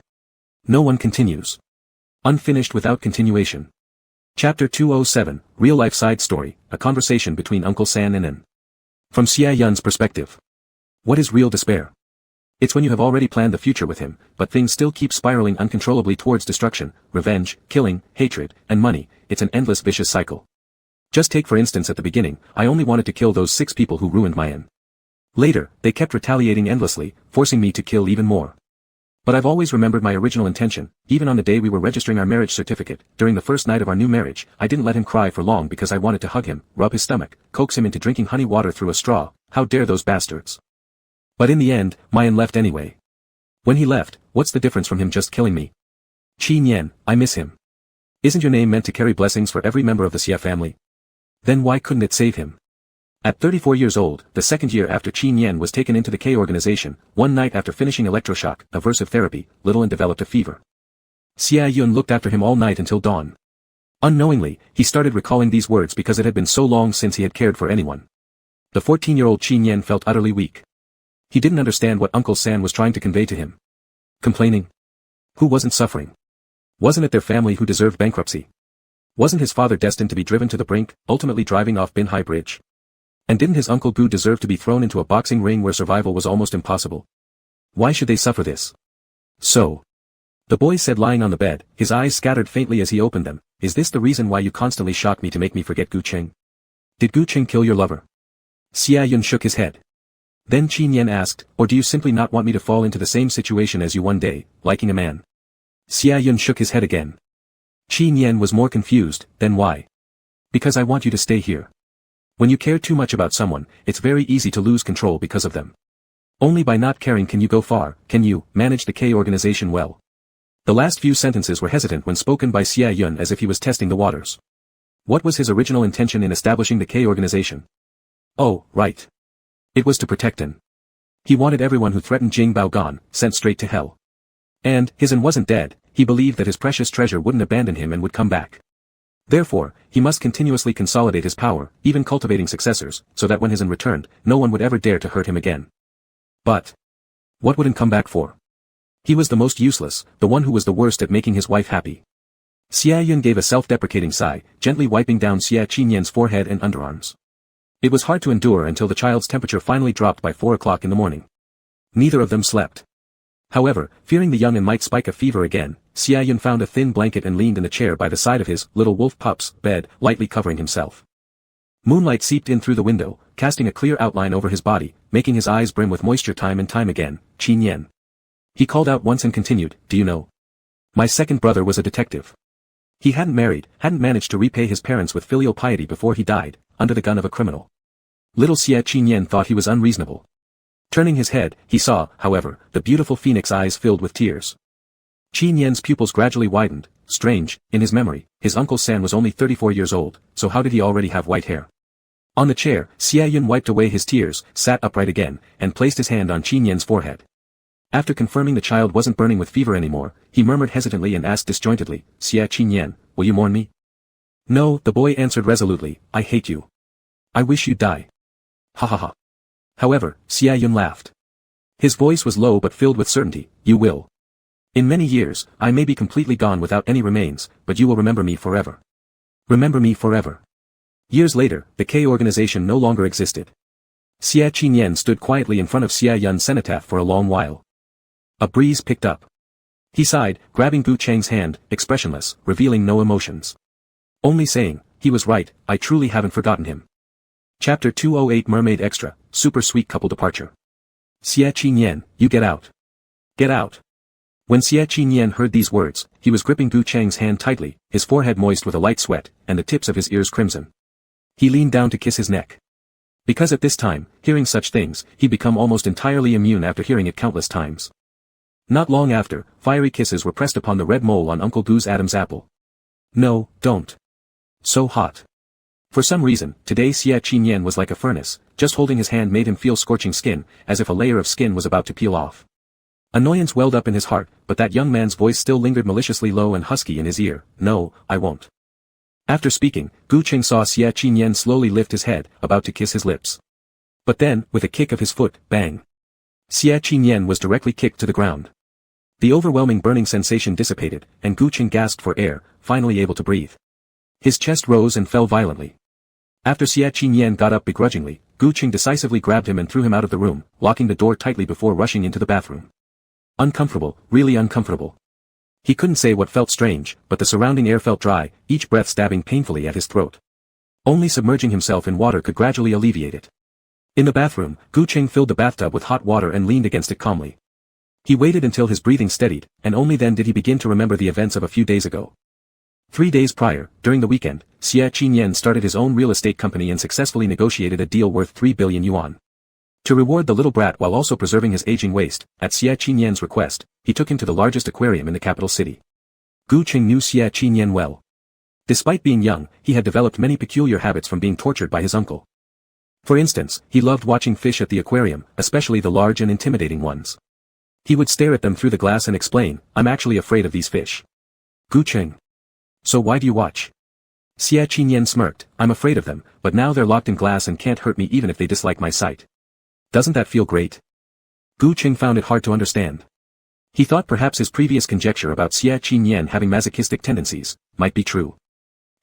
No one continues. Unfinished without continuation. Chapter 207, Real-Life Side Story, a conversation between Uncle San and N. From Xia Yun's perspective. What is real despair? It's when you have already planned the future with him, but things still keep spiraling uncontrollably towards destruction, revenge, killing, hatred, and money. It's an endless vicious cycle. Just take for instance at the beginning, I only wanted to kill those 6 people who ruined my N. Later, they kept retaliating endlessly, forcing me to kill even more. But I've always remembered my original intention. Even on the day we were registering our marriage certificate, during the first night of our new marriage, I didn't let him cry for long because I wanted to hug him, rub his stomach, coax him into drinking honey water through a straw. How dare those bastards. But in the end, Mayan left anyway. When he left, what's the difference from him just killing me? Qi Nian, I miss him. Isn't your name meant to carry blessings for every member of the Xia family? Then why couldn't it save him? At 34 years old, the second year after Qi Nian was taken into the K organization, one night after finishing electroshock, aversive therapy, Little N developed a fever. Xia Yun looked after him all night until dawn. Unknowingly, he started recalling these words because it had been so long since he had cared for anyone. The 14-year-old Qi Nian felt utterly weak. He didn't understand what Uncle San was trying to convey to him. Complaining? Who wasn't suffering? Wasn't it their family who deserved bankruptcy? Wasn't his father destined to be driven to the brink, ultimately driving off Binhai Bridge? And didn't his Uncle Gu deserve to be thrown into a boxing ring where survival was almost impossible? Why should they suffer this? So. The boy said lying on the bed, his eyes scattered faintly as he opened them, is this the reason why you constantly shock me to make me forget Gu Cheng? Did Gu Cheng kill your lover? Xia Yun shook his head. Then Qin Yan asked, or do you simply not want me to fall into the same situation as you one day, liking a man? Xia Yun shook his head again. Qin Yan was more confused, then why? Because I want you to stay here. When you care too much about someone, it's very easy to lose control because of them. Only by not caring can you go far, can you manage the K organization well. The last few sentences were hesitant when spoken by Xia Yun as if he was testing the waters. What was his original intention in establishing the K organization? Oh, right. It was to protect him. He wanted everyone who threatened Jing Baogan sent straight to hell. And, his An wasn't dead, he believed that his precious treasure wouldn't abandon him and would come back. Therefore, he must continuously consolidate his power, even cultivating successors, so that when his An returned, no one would ever dare to hurt him again. But. What would An come back for? He was the most useless, the one who was the worst at making his wife happy. Xia Yun gave a self-deprecating sigh, gently wiping down Xia Qinyan's forehead and underarms. It was hard to endure until the child's temperature finally dropped by 4 o'clock in the morning. Neither of them slept. However, fearing the young An might spike a fever again, Xia Yun found a thin blanket and leaned in the chair by the side of his little wolf pup's bed, lightly covering himself. Moonlight seeped in through the window, casting a clear outline over his body, making his eyes brim with moisture time and time again. Qin Yan. He called out once and continued, do you know? My second brother was a detective. He hadn't married, hadn't managed to repay his parents with filial piety before he died, under the gun of a criminal. Little Xia Qinyan thought he was unreasonable. Turning his head, he saw, however, the beautiful phoenix eyes filled with tears. Qin Yan's pupils gradually widened. Strange, in his memory, his Uncle San was only 34 years old, so how did he already have white hair? On the chair, Xia Yun wiped away his tears, sat upright again, and placed his hand on Qin Yan's forehead. After confirming the child wasn't burning with fever anymore, he murmured hesitantly and asked disjointedly, Xia Qin Yan, will you mourn me? No, the boy answered resolutely, I hate you. I wish you'd die. Ha ha ha. However, Xia Yun laughed. His voice was low but filled with certainty, you will. In many years, I may be completely gone without any remains, but you will remember me forever. Remember me forever. Years later, the K organization no longer existed. Xia Qinyan stood quietly in front of Xia Yun's cenotaph for a long while. A breeze picked up. He sighed, grabbing Gu Cheng's hand, expressionless, revealing no emotions. Only saying, he was right, I truly haven't forgotten him. Chapter 208 Mermaid Extra, Super Sweet Couple Departure. Xia Qinyan, you get out. Get out. When Xia Qinyan heard these words, he was gripping Gu Cheng's hand tightly, his forehead moist with a light sweat, and the tips of his ears crimson. He leaned down to kiss his neck. Because at this time, hearing such things, he'd become almost entirely immune after hearing it countless times. Not long after, fiery kisses were pressed upon the red mole on Uncle Gu's Adam's apple. No, don't. So hot. For some reason, today Xia Qinyan was like a furnace, just holding his hand made him feel scorching skin, as if a layer of skin was about to peel off. Annoyance welled up in his heart, but that young man's voice still lingered maliciously low and husky in his ear, no, I won't. After speaking, Gu Cheng saw Xia Qinyan slowly lift his head, about to kiss his lips. But then, with a kick of his foot, bang. Xia Qinyan was directly kicked to the ground. The overwhelming burning sensation dissipated, and Gu Cheng gasped for air, finally able to breathe. His chest rose and fell violently. After Xia Qinyan got up begrudgingly, Gu Cheng decisively grabbed him and threw him out of the room, locking the door tightly before rushing into the bathroom. Uncomfortable, really uncomfortable. He couldn't say what felt strange, but the surrounding air felt dry, each breath stabbing painfully at his throat. Only submerging himself in water could gradually alleviate it. In the bathroom, Gu Cheng filled the bathtub with hot water and leaned against it calmly. He waited until his breathing steadied, and only then did he begin to remember the events of a few days ago. 3 days prior, during the weekend, Xia Qinyan started his own real estate company and successfully negotiated a deal worth 3 billion yuan. To reward the little brat while also preserving his aging waist, at Xia Qinyan's request, he took him to the largest aquarium in the capital city. Gu Cheng knew Xia Qinyan well. Despite being young, he had developed many peculiar habits from being tortured by his uncle. For instance, he loved watching fish at the aquarium, especially the large and intimidating ones. He would stare at them through the glass and explain, I'm actually afraid of these fish. Gu Cheng. So why do you watch? Xia Qinyan smirked, I'm afraid of them, but now they're locked in glass and can't hurt me even if they dislike my sight. Doesn't that feel great? Gu Cheng found it hard to understand. He thought perhaps his previous conjecture about Xia Qinyan having masochistic tendencies might be true.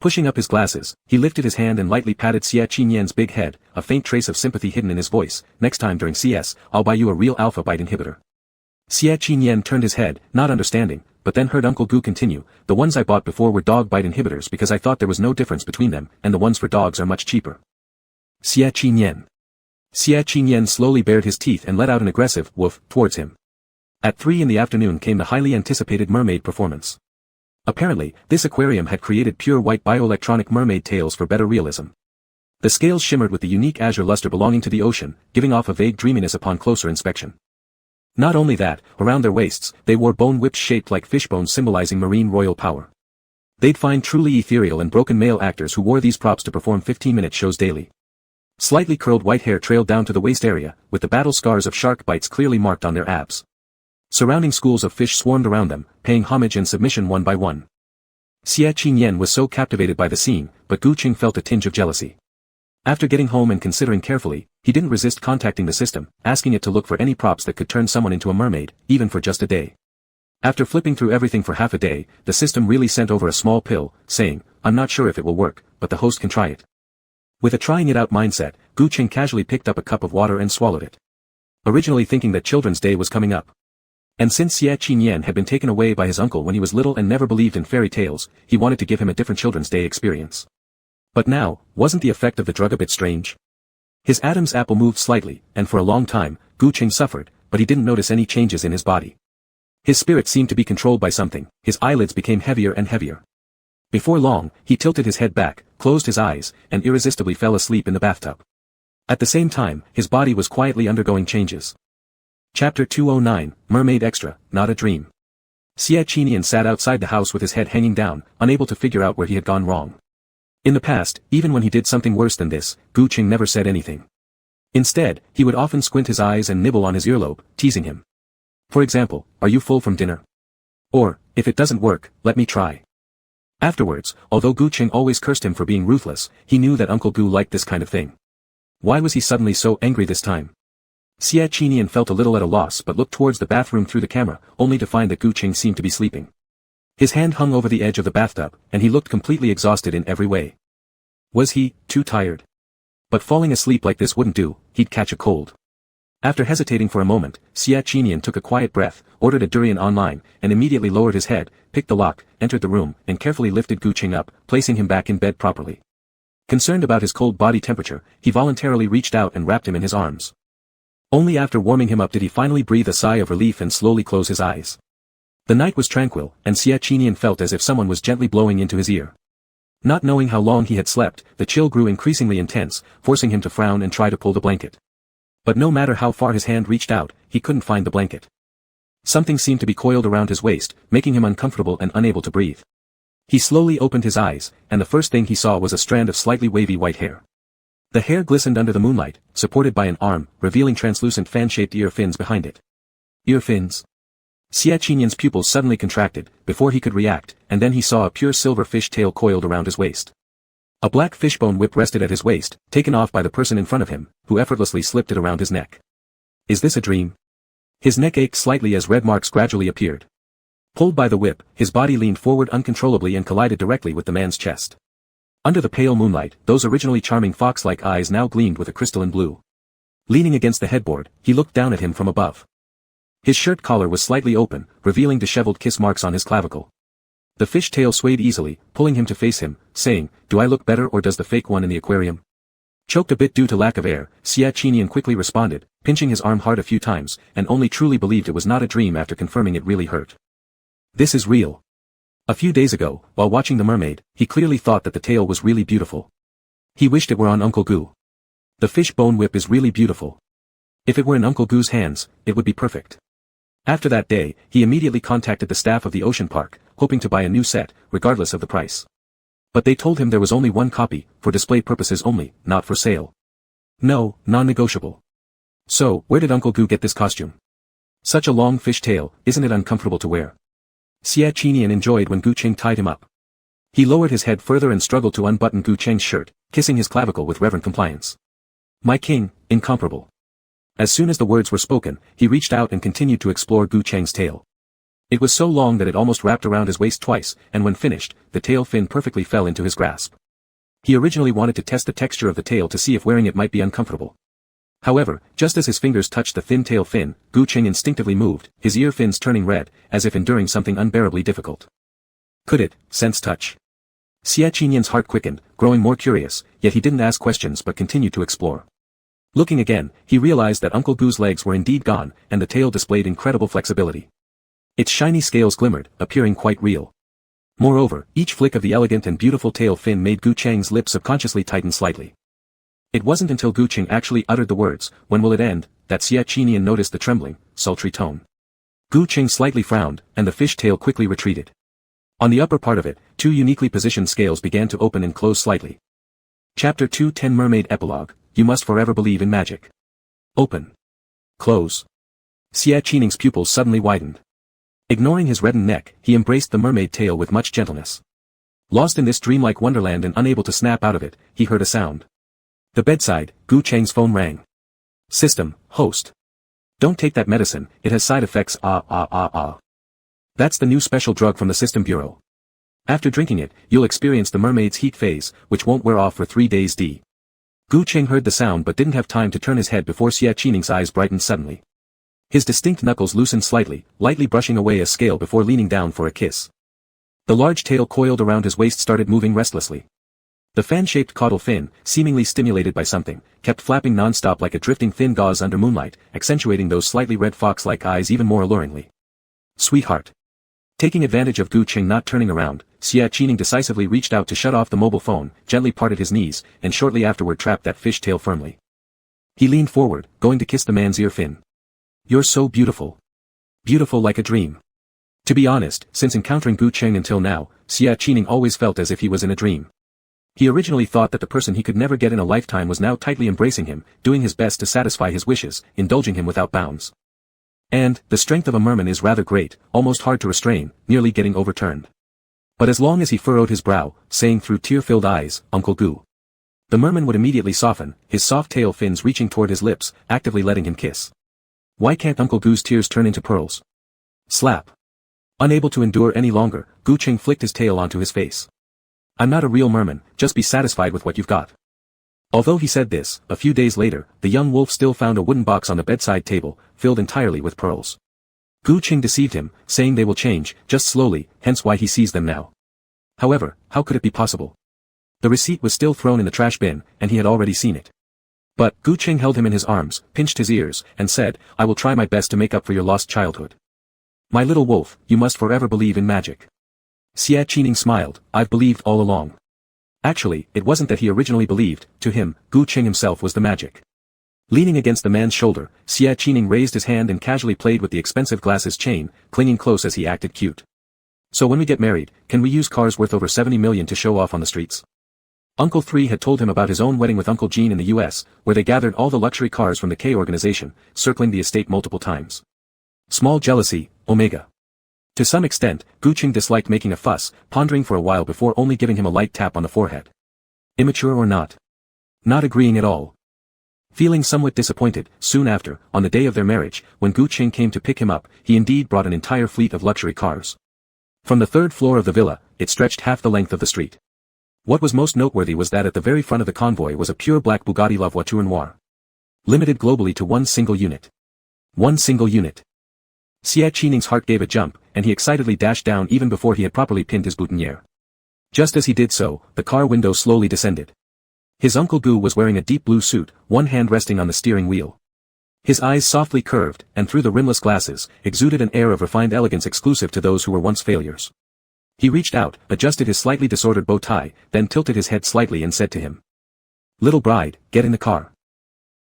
Pushing up his glasses, he lifted his hand and lightly patted Xie Qinyan's big head, a faint trace of sympathy hidden in his voice. Next time during CS, I'll buy you a real alpha bite inhibitor. Xie Qinyan turned his head, not understanding, but then heard Uncle Gu continue, the ones I bought before were dog bite inhibitors because I thought there was no difference between them, and the ones for dogs are much cheaper. Xie Qinyan. Xie Qinyan slowly bared his teeth and let out an aggressive woof towards him. At 3 in the afternoon came the highly anticipated mermaid performance. Apparently, this aquarium had created pure white bioelectronic mermaid tails for better realism. The scales shimmered with the unique azure luster belonging to the ocean, giving off a vague dreaminess upon closer inspection. Not only that, around their waists, they wore bone whips shaped like fish bones symbolizing marine royal power. They'd find truly ethereal and broken male actors who wore these props to perform 15-minute shows daily. Slightly curled white hair trailed down to the waist area, with the battle scars of shark bites clearly marked on their abs. Surrounding schools of fish swarmed around them, paying homage and submission one by one. Xie Qinyan was so captivated by the scene, but Gu Qing felt a tinge of jealousy. After getting home and considering carefully, he didn't resist contacting the system, asking it to look for any props that could turn someone into a mermaid, even for just a day. After flipping through everything for half a day, the system really sent over a small pill, saying, I'm not sure if it will work, but the host can try it. With a trying it out mindset, Gu Qing casually picked up a cup of water and swallowed it. Originally thinking that Children's Day was coming up. And since Xie Qinyan had been taken away by his uncle when he was little and never believed in fairy tales, he wanted to give him a different Children's Day experience. But now, wasn't the effect of the drug a bit strange? His Adam's apple moved slightly, and for a long time, Gu Qing suffered, but he didn't notice any changes in his body. His spirit seemed to be controlled by something, his eyelids became heavier and heavier. Before long, he tilted his head back, closed his eyes, and irresistibly fell asleep in the bathtub. At the same time, his body was quietly undergoing changes. Chapter 209, Mermaid Extra, Not a Dream. Xie Qinyan sat outside the house with his head hanging down, unable to figure out where he had gone wrong. In the past, even when he did something worse than this, Gu Qing never said anything. Instead, he would often squint his eyes and nibble on his earlobe, teasing him. For example, are you full from dinner? Or, if it doesn't work, let me try. Afterwards, although Gu Qing always cursed him for being ruthless, he knew that Uncle Gu liked this kind of thing. Why was he suddenly so angry this time? Xie Qinyan felt a little at a loss but looked towards the bathroom through the camera, only to find that Gu Qing seemed to be sleeping. His hand hung over the edge of the bathtub, and he looked completely exhausted in every way. Was he too tired? But falling asleep like this wouldn't do, he'd catch a cold. After hesitating for a moment, Xie Qinyan took a quiet breath, ordered a durian online, and immediately lowered his head, picked the lock, entered the room, and carefully lifted Gu Qing up, placing him back in bed properly. Concerned about his cold body temperature, he voluntarily reached out and wrapped him in his arms. Only after warming him up did he finally breathe a sigh of relief and slowly close his eyes. The night was tranquil, and Xie Qinyan felt as if someone was gently blowing into his ear. Not knowing how long he had slept, the chill grew increasingly intense, forcing him to frown and try to pull the blanket. But no matter how far his hand reached out, he couldn't find the blanket. Something seemed to be coiled around his waist, making him uncomfortable and unable to breathe. He slowly opened his eyes, and the first thing he saw was a strand of slightly wavy white hair. The hair glistened under the moonlight, supported by an arm, revealing translucent fan-shaped ear fins behind it. Ear fins? Xie Qinyan's pupils suddenly contracted, before he could react, and then he saw a pure silver fish tail coiled around his waist. A black fishbone whip rested at his waist, taken off by the person in front of him, who effortlessly slipped it around his neck. Is this a dream? His neck ached slightly as red marks gradually appeared. Pulled by the whip, his body leaned forward uncontrollably and collided directly with the man's chest. Under the pale moonlight, those originally charming fox-like eyes now gleamed with a crystalline blue. Leaning against the headboard, he looked down at him from above. His shirt collar was slightly open, revealing disheveled kiss marks on his clavicle. The fish tail swayed easily, pulling him to face him, saying, "Do I look better or does the fake one in the aquarium?" Choked a bit due to lack of air, Xie Qinyan quickly responded, pinching his arm hard a few times, and only truly believed it was not a dream after confirming it really hurt. This is real. A few days ago, while watching The Mermaid, he clearly thought that the tail was really beautiful. He wished it were on Uncle Gu. The fish bone whip is really beautiful. If it were in Uncle Gu's hands, it would be perfect. After that day, he immediately contacted the staff of the ocean park, hoping to buy a new set, regardless of the price. But they told him there was only one copy, for display purposes only, not for sale. No, non-negotiable. So, where did Uncle Gu get this costume? Such a long fish tail, isn't it uncomfortable to wear? Xie Qinyan enjoyed when Gu Qing tied him up. He lowered his head further and struggled to unbutton Gu Qing's shirt, kissing his clavicle with reverent compliance. My king, incomparable. As soon as the words were spoken, he reached out and continued to explore Gu Qing's tail. It was so long that it almost wrapped around his waist twice, and when finished, the tail fin perfectly fell into his grasp. He originally wanted to test the texture of the tail to see if wearing it might be uncomfortable. However, just as his fingers touched the thin tail fin, Gu Qing instinctively moved, his ear fins turning red, as if enduring something unbearably difficult. Could it sense touch? Xie Qinyan's heart quickened, growing more curious, yet he didn't ask questions but continued to explore. Looking again, he realized that Uncle Gu's legs were indeed gone, and the tail displayed incredible flexibility. Its shiny scales glimmered, appearing quite real. Moreover, each flick of the elegant and beautiful tail fin made Gu Cheng's lips subconsciously tighten slightly. It wasn't until Gu Cheng actually uttered the words, "When will it end?" that Xie Qinyan noticed the trembling, sultry tone. Gu Cheng slightly frowned, and the fish tail quickly retreated. On the upper part of it, two uniquely positioned scales began to open and close slightly. Chapter 210 Mermaid Epilogue, You Must Forever Believe in Magic. Open. Close. Xie Qinyan's pupils suddenly widened. Ignoring his reddened neck, he embraced the mermaid tail with much gentleness. Lost in this dreamlike wonderland and unable to snap out of it, he heard a sound. The bedside, Gu Cheng's phone rang. System, host. Don't take that medicine, it has side effects. That's the new special drug from the System Bureau. After drinking it, you'll experience the mermaid's heat phase, which won't wear off for 3 days. Gu Cheng heard the sound but didn't have time to turn his head before Xie Qinyan's eyes brightened suddenly. His distinct knuckles loosened slightly, lightly brushing away a scale before leaning down for a kiss. The large tail coiled around his waist started moving restlessly. The fan-shaped caudal fin, seemingly stimulated by something, kept flapping non-stop like a drifting thin gauze under moonlight, accentuating those slightly red fox-like eyes even more alluringly. Sweetheart. Taking advantage of Gu Cheng not turning around, Xie Qinyan decisively reached out to shut off the mobile phone, gently parted his knees, and shortly afterward trapped that fish tail firmly. He leaned forward, going to kiss the man's ear fin. You're so beautiful. Beautiful like a dream. To be honest, since encountering Gu Cheng until now, Xie Qinyan always felt as if he was in a dream. He originally thought that the person he could never get in a lifetime was now tightly embracing him, doing his best to satisfy his wishes, indulging him without bounds. And, the strength of a merman is rather great, almost hard to restrain, nearly getting overturned. But as long as he furrowed his brow, saying through tear-filled eyes, Uncle Gu, the merman would immediately soften, his soft tail fins reaching toward his lips, actively letting him kiss. Why can't Uncle Gu's tears turn into pearls? Slap. Unable to endure any longer, Gu Cheng flicked his tail onto his face. I'm not a real merman, just be satisfied with what you've got. Although he said this, a few days later, the young wolf still found a wooden box on the bedside table, filled entirely with pearls. Gu Cheng deceived him, saying they will change, just slowly, hence why he sees them now. However, how could it be possible? The receipt was still thrown in the trash bin, and he had already seen it. But, Gu Cheng held him in his arms, pinched his ears, and said, I will try my best to make up for your lost childhood. My little wolf, you must forever believe in magic. Xie Qinyan smiled, I've believed all along. Actually, it wasn't that he originally believed, to him, Gu Cheng himself was the magic. Leaning against the man's shoulder, Xie Qinyan raised his hand and casually played with the expensive glasses chain, clinging close as he acted cute. So when we get married, can we use cars worth over 70 million to show off on the streets? Uncle 3 had told him about his own wedding with Uncle Gene in the US, where they gathered all the luxury cars from the K organization, circling the estate multiple times. Small jealousy, Omega. To some extent, Gu Cheng disliked making a fuss, pondering for a while before only giving him a light tap on the forehead. Immature or not? Not agreeing at all. Feeling somewhat disappointed, soon after, on the day of their marriage, when Gu Cheng came to pick him up, he indeed brought an entire fleet of luxury cars. From the third floor of the villa, it stretched half the length of the street. What was most noteworthy was that at the very front of the convoy was a pure black Bugatti La Voiture Noire. Limited globally to one single unit. One single unit. Xie Qinyan's heart gave a jump, and he excitedly dashed down even before he had properly pinned his boutonniere. Just as he did so, the car window slowly descended. His Uncle Gu was wearing a deep blue suit, one hand resting on the steering wheel. His eyes softly curved, and through the rimless glasses, exuded an air of refined elegance exclusive to those who were once failures. He reached out, adjusted his slightly disordered bow tie, then tilted his head slightly and said to him. Little bride, get in the car.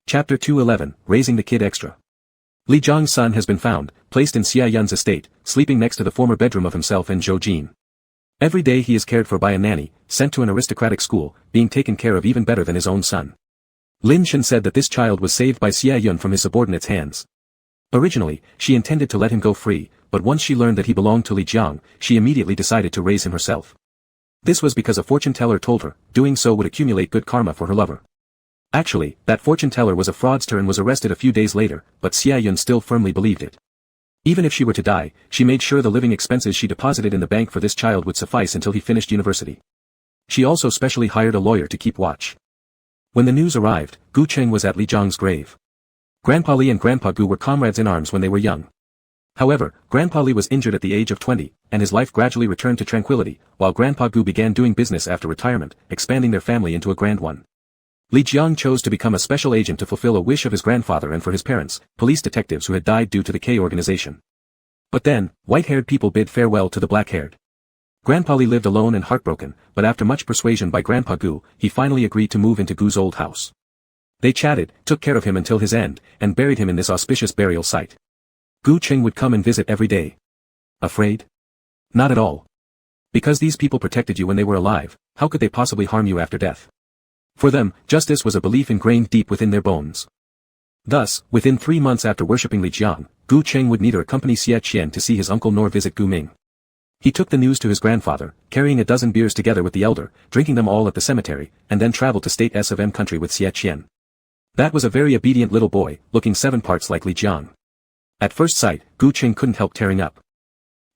Chapter 211, Raising the Kid Extra. Li Zhang's son has been found, placed in Xia Yun's estate, sleeping next to the former bedroom of himself and Zhou Jin. Every day he is cared for by a nanny, sent to an aristocratic school, being taken care of even better than his own son. Lin Shen said that this child was saved by Xia Yun from his subordinate's hands. Originally, she intended to let him go free, but once she learned that he belonged to Li Jiang, she immediately decided to raise him herself. This was because a fortune-teller told her, doing so would accumulate good karma for her lover. Actually, that fortune-teller was a fraudster and was arrested a few days later, but Xia Yun still firmly believed it. Even if she were to die, she made sure the living expenses she deposited in the bank for this child would suffice until he finished university. She also specially hired a lawyer to keep watch. When the news arrived, Gu Cheng was at Li Jiang's grave. Grandpa Li and Grandpa Gu were comrades in arms when they were young. However, Grandpa Li was injured at the age of 20, and his life gradually returned to tranquility, while Grandpa Gu began doing business after retirement, expanding their family into a grand one. Li Jiang chose to become a special agent to fulfill a wish of his grandfather and for his parents, police detectives who had died due to the K organization. But then, white-haired people bid farewell to the black-haired. Grandpa Li lived alone and heartbroken, but after much persuasion by Grandpa Gu, he finally agreed to move into Gu's old house. They chatted, took care of him until his end, and buried him in this auspicious burial site. Gu Cheng would come and visit every day. Afraid? Not at all. Because these people protected you when they were alive, how could they possibly harm you after death? For them, justice was a belief ingrained deep within their bones. Thus, within 3 months after worshipping Li Jiang, Gu Cheng would neither accompany Xie Qian to see his uncle nor visit Gu Ming. He took the news to his grandfather, carrying a dozen beers together with the elder, drinking them all at the cemetery, and then traveled to State S of M country with Xie Qian. That was a very obedient little boy, looking 7 parts like Li Jiang. At first sight, Gu Cheng couldn't help tearing up.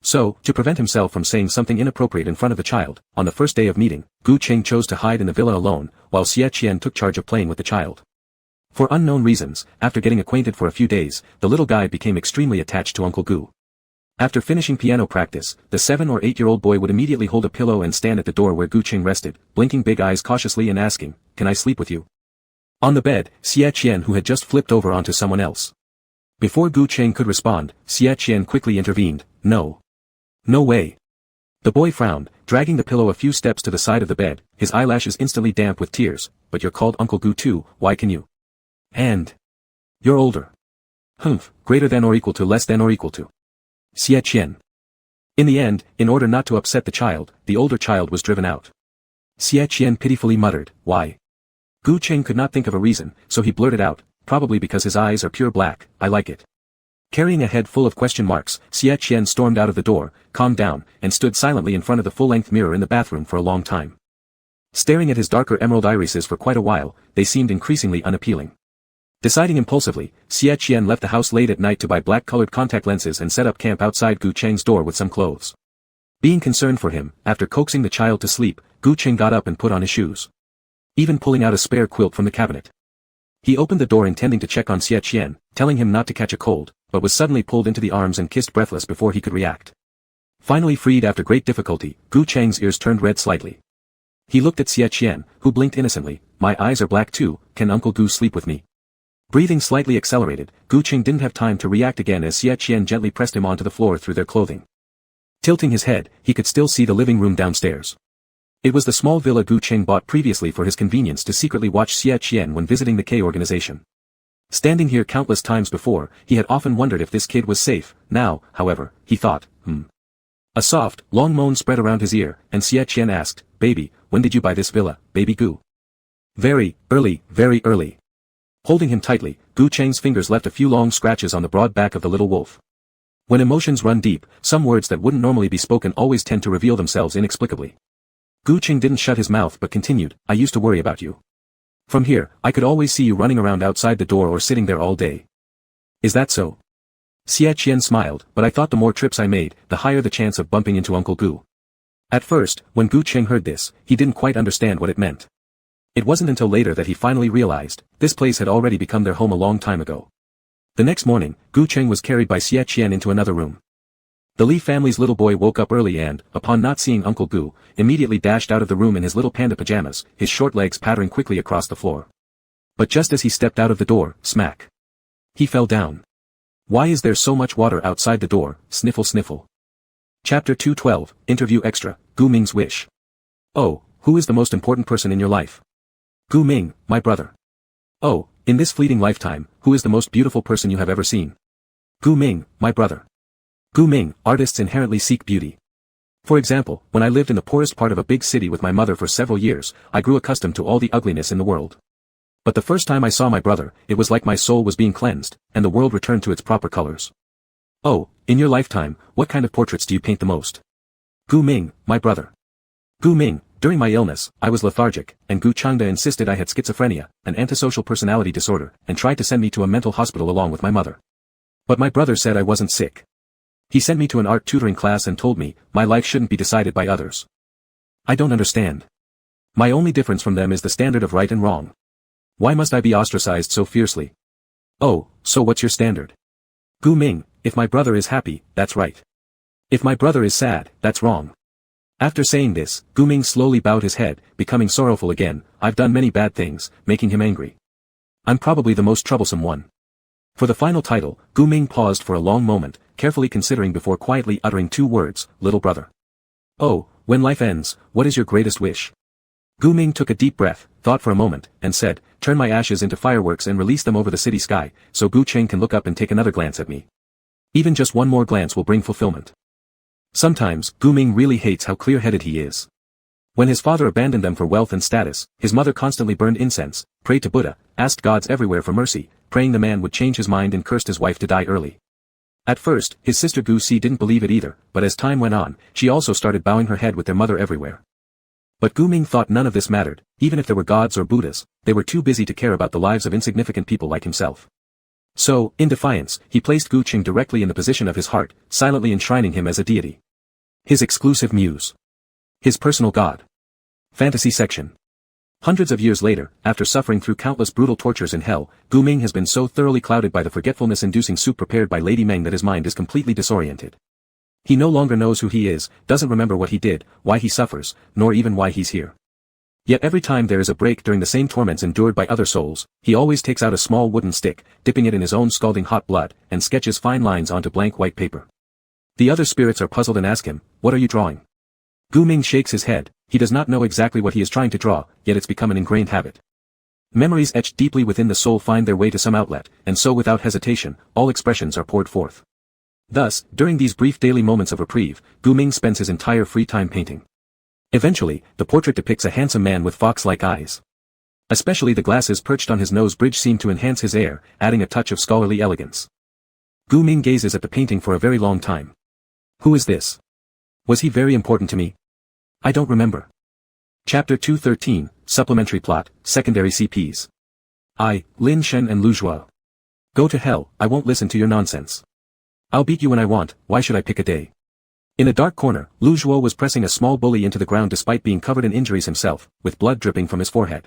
So, to prevent himself from saying something inappropriate in front of the child, on the first day of meeting, Gu Cheng chose to hide in the villa alone, while Xie Qian took charge of playing with the child. For unknown reasons, after getting acquainted for a few days, the little guy became extremely attached to Uncle Gu. After finishing piano practice, the 7 or 8-year-old boy would immediately hold a pillow and stand at the door where Gu Cheng rested, blinking big eyes cautiously and asking, "Can I sleep with you?" On the bed, Xie Qian who had just flipped over onto someone else. Before Gu Cheng could respond, Xie Qian quickly intervened, "No. No way." The boy frowned, dragging the pillow a few steps to the side of the bed, his eyelashes instantly damp with tears. "But you're called Uncle Gu too, why can you? And you're older." "Humph, greater than or equal to less than or equal to." Xie Qian. In the end, in order not to upset the child, the older child was driven out. Xie Qian pitifully muttered, "Why?" Gu Cheng could not think of a reason, so he blurted out, "Probably because his eyes are pure black, I like it." Carrying a head full of question marks, Xie Qian stormed out of the door, calmed down, and stood silently in front of the full-length mirror in the bathroom for a long time. Staring at his darker emerald irises for quite a while, they seemed increasingly unappealing. Deciding impulsively, Xie Qian left the house late at night to buy black-colored contact lenses and set up camp outside Gu Cheng's door with some clothes. Being concerned for him, after coaxing the child to sleep, Gu Cheng got up and put on his shoes. Even pulling out a spare quilt from the cabinet. He opened the door intending to check on Xie Qian, telling him not to catch a cold, but was suddenly pulled into the arms and kissed breathless before he could react. Finally freed after great difficulty, Gu Cheng's ears turned red slightly. He looked at Xie Qian, who blinked innocently, "My eyes are black too, can Uncle Gu sleep with me?" Breathing slightly accelerated, Gu Cheng didn't have time to react again as Xie Qian gently pressed him onto the floor through their clothing. Tilting his head, he could still see the living room downstairs. It was the small villa Gu Cheng bought previously for his convenience to secretly watch Xie Qian when visiting the K organization. Standing here countless times before, he had often wondered if this kid was safe. Now, however, he thought, A soft, long moan spread around his ear, and Xie Qian asked, "Baby, when did you buy this villa, baby Gu?" Very early. Holding him tightly, Gu Cheng's fingers left a few long scratches on the broad back of the little wolf. When emotions run deep, some words that wouldn't normally be spoken always tend to reveal themselves inexplicably. Gu Cheng didn't shut his mouth but continued, "I used to worry about you. From here, I could always see you running around outside the door or sitting there all day. Is that so?" Xie Qian smiled, "But I thought the more trips I made, the higher the chance of bumping into Uncle Gu." At first, when Gu Cheng heard this, he didn't quite understand what it meant. It wasn't until later that he finally realized, this place had already become their home a long time ago. The next morning, Gu Cheng was carried by Xie Qian into another room. The Li family's little boy woke up early and, upon not seeing Uncle Gu, immediately dashed out of the room in his little panda pajamas, his short legs pattering quickly across the floor. But just as he stepped out of the door, smack! He fell down. "Why is there so much water outside the door?" Sniffle sniffle. Chapter 212, Interview Extra, Gu Ming's Wish. "Oh, who is the most important person in your life?" "Gu Ming, my brother." "Oh, in this fleeting lifetime, who is the most beautiful person you have ever seen?" "Gu Ming, my brother." Gu Ming, artists inherently seek beauty. For example, when I lived in the poorest part of a big city with my mother for several years, I grew accustomed to all the ugliness in the world. But the first time I saw my brother, it was like my soul was being cleansed, and the world returned to its proper colors. "Oh, in your lifetime, what kind of portraits do you paint the most?" "Gu Ming, my brother." "Gu Ming, during my illness, I was lethargic, and Gu Changda insisted I had schizophrenia, an antisocial personality disorder, and tried to send me to a mental hospital along with my mother. But my brother said I wasn't sick. He sent me to an art tutoring class and told me, my life shouldn't be decided by others. I don't understand. My only difference from them is the standard of right and wrong. Why must I be ostracized so fiercely? Oh, so what's your standard? Gu Ming, if my brother is happy, that's right. If my brother is sad, that's wrong. After saying this, Gu Ming slowly bowed his head, becoming sorrowful again. I've done many bad things, making him angry. I'm probably the most troublesome one. For the final title, Gu Ming paused for a long moment, carefully considering before quietly uttering 2 words, little brother. Oh, when life ends, what is your greatest wish? Gu Ming took a deep breath, thought for a moment, and said, turn my ashes into fireworks and release them over the city sky, so Gu Cheng can look up and take another glance at me. Even just one more glance will bring fulfillment. Sometimes, Gu Ming really hates how clear-headed he is. When his father abandoned them for wealth and status, his mother constantly burned incense, prayed to Buddha, asked gods everywhere for mercy, praying the man would change his mind and cursed his wife to die early. At first, his sister Gu Si didn't believe it either, but as time went on, she also started bowing her head with their mother everywhere. But Gu Ming thought none of this mattered, even if there were gods or Buddhas, they were too busy to care about the lives of insignificant people like himself. So, in defiance, he placed Gu Cheng directly in the position of his heart, silently enshrining him as a deity. His exclusive muse. His personal god. Fantasy section. Hundreds of years later, after suffering through countless brutal tortures in hell, Gu Ming has been so thoroughly clouded by the forgetfulness-inducing soup prepared by Lady Meng that his mind is completely disoriented. He no longer knows who he is, doesn't remember what he did, why he suffers, nor even why he's here. Yet every time there is a break during the same torments endured by other souls, he always takes out a small wooden stick, dipping it in his own scalding hot blood, and sketches fine lines onto blank white paper. The other spirits are puzzled and ask him, what are you drawing? Gu Ming shakes his head, he does not know exactly what he is trying to draw, yet it's become an ingrained habit. Memories etched deeply within the soul find their way to some outlet, and so without hesitation, all expressions are poured forth. Thus, during these brief daily moments of reprieve, Gu Ming spends his entire free time painting. Eventually, the portrait depicts a handsome man with fox-like eyes. Especially the glasses perched on his nose bridge seem to enhance his air, adding a touch of scholarly elegance. Gu Ming gazes at the painting for a very long time. Who is this? Was he very important to me? I don't remember. Chapter 213, Supplementary Plot, Secondary CPs. Lin Shen and Lu Zhuo. Go to hell, I won't listen to your nonsense. I'll beat you when I want, why should I pick a day? In a dark corner, Lu Zhuo was pressing a small bully into the ground despite being covered in injuries himself, with blood dripping from his forehead.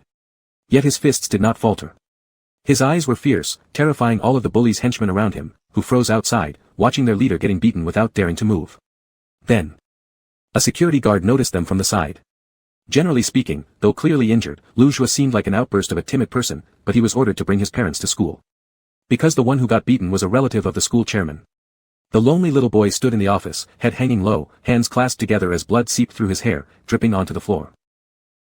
Yet his fists did not falter. His eyes were fierce, terrifying all of the bully's henchmen around him, who froze outside, watching their leader getting beaten without daring to move. Then, a security guard noticed them from the side. Generally speaking, though clearly injured, Lu Zhuo seemed like an outburst of a timid person, but he was ordered to bring his parents to school. Because the one who got beaten was a relative of the school chairman. The lonely little boy stood in the office, head hanging low, hands clasped together as blood seeped through his hair, dripping onto the floor.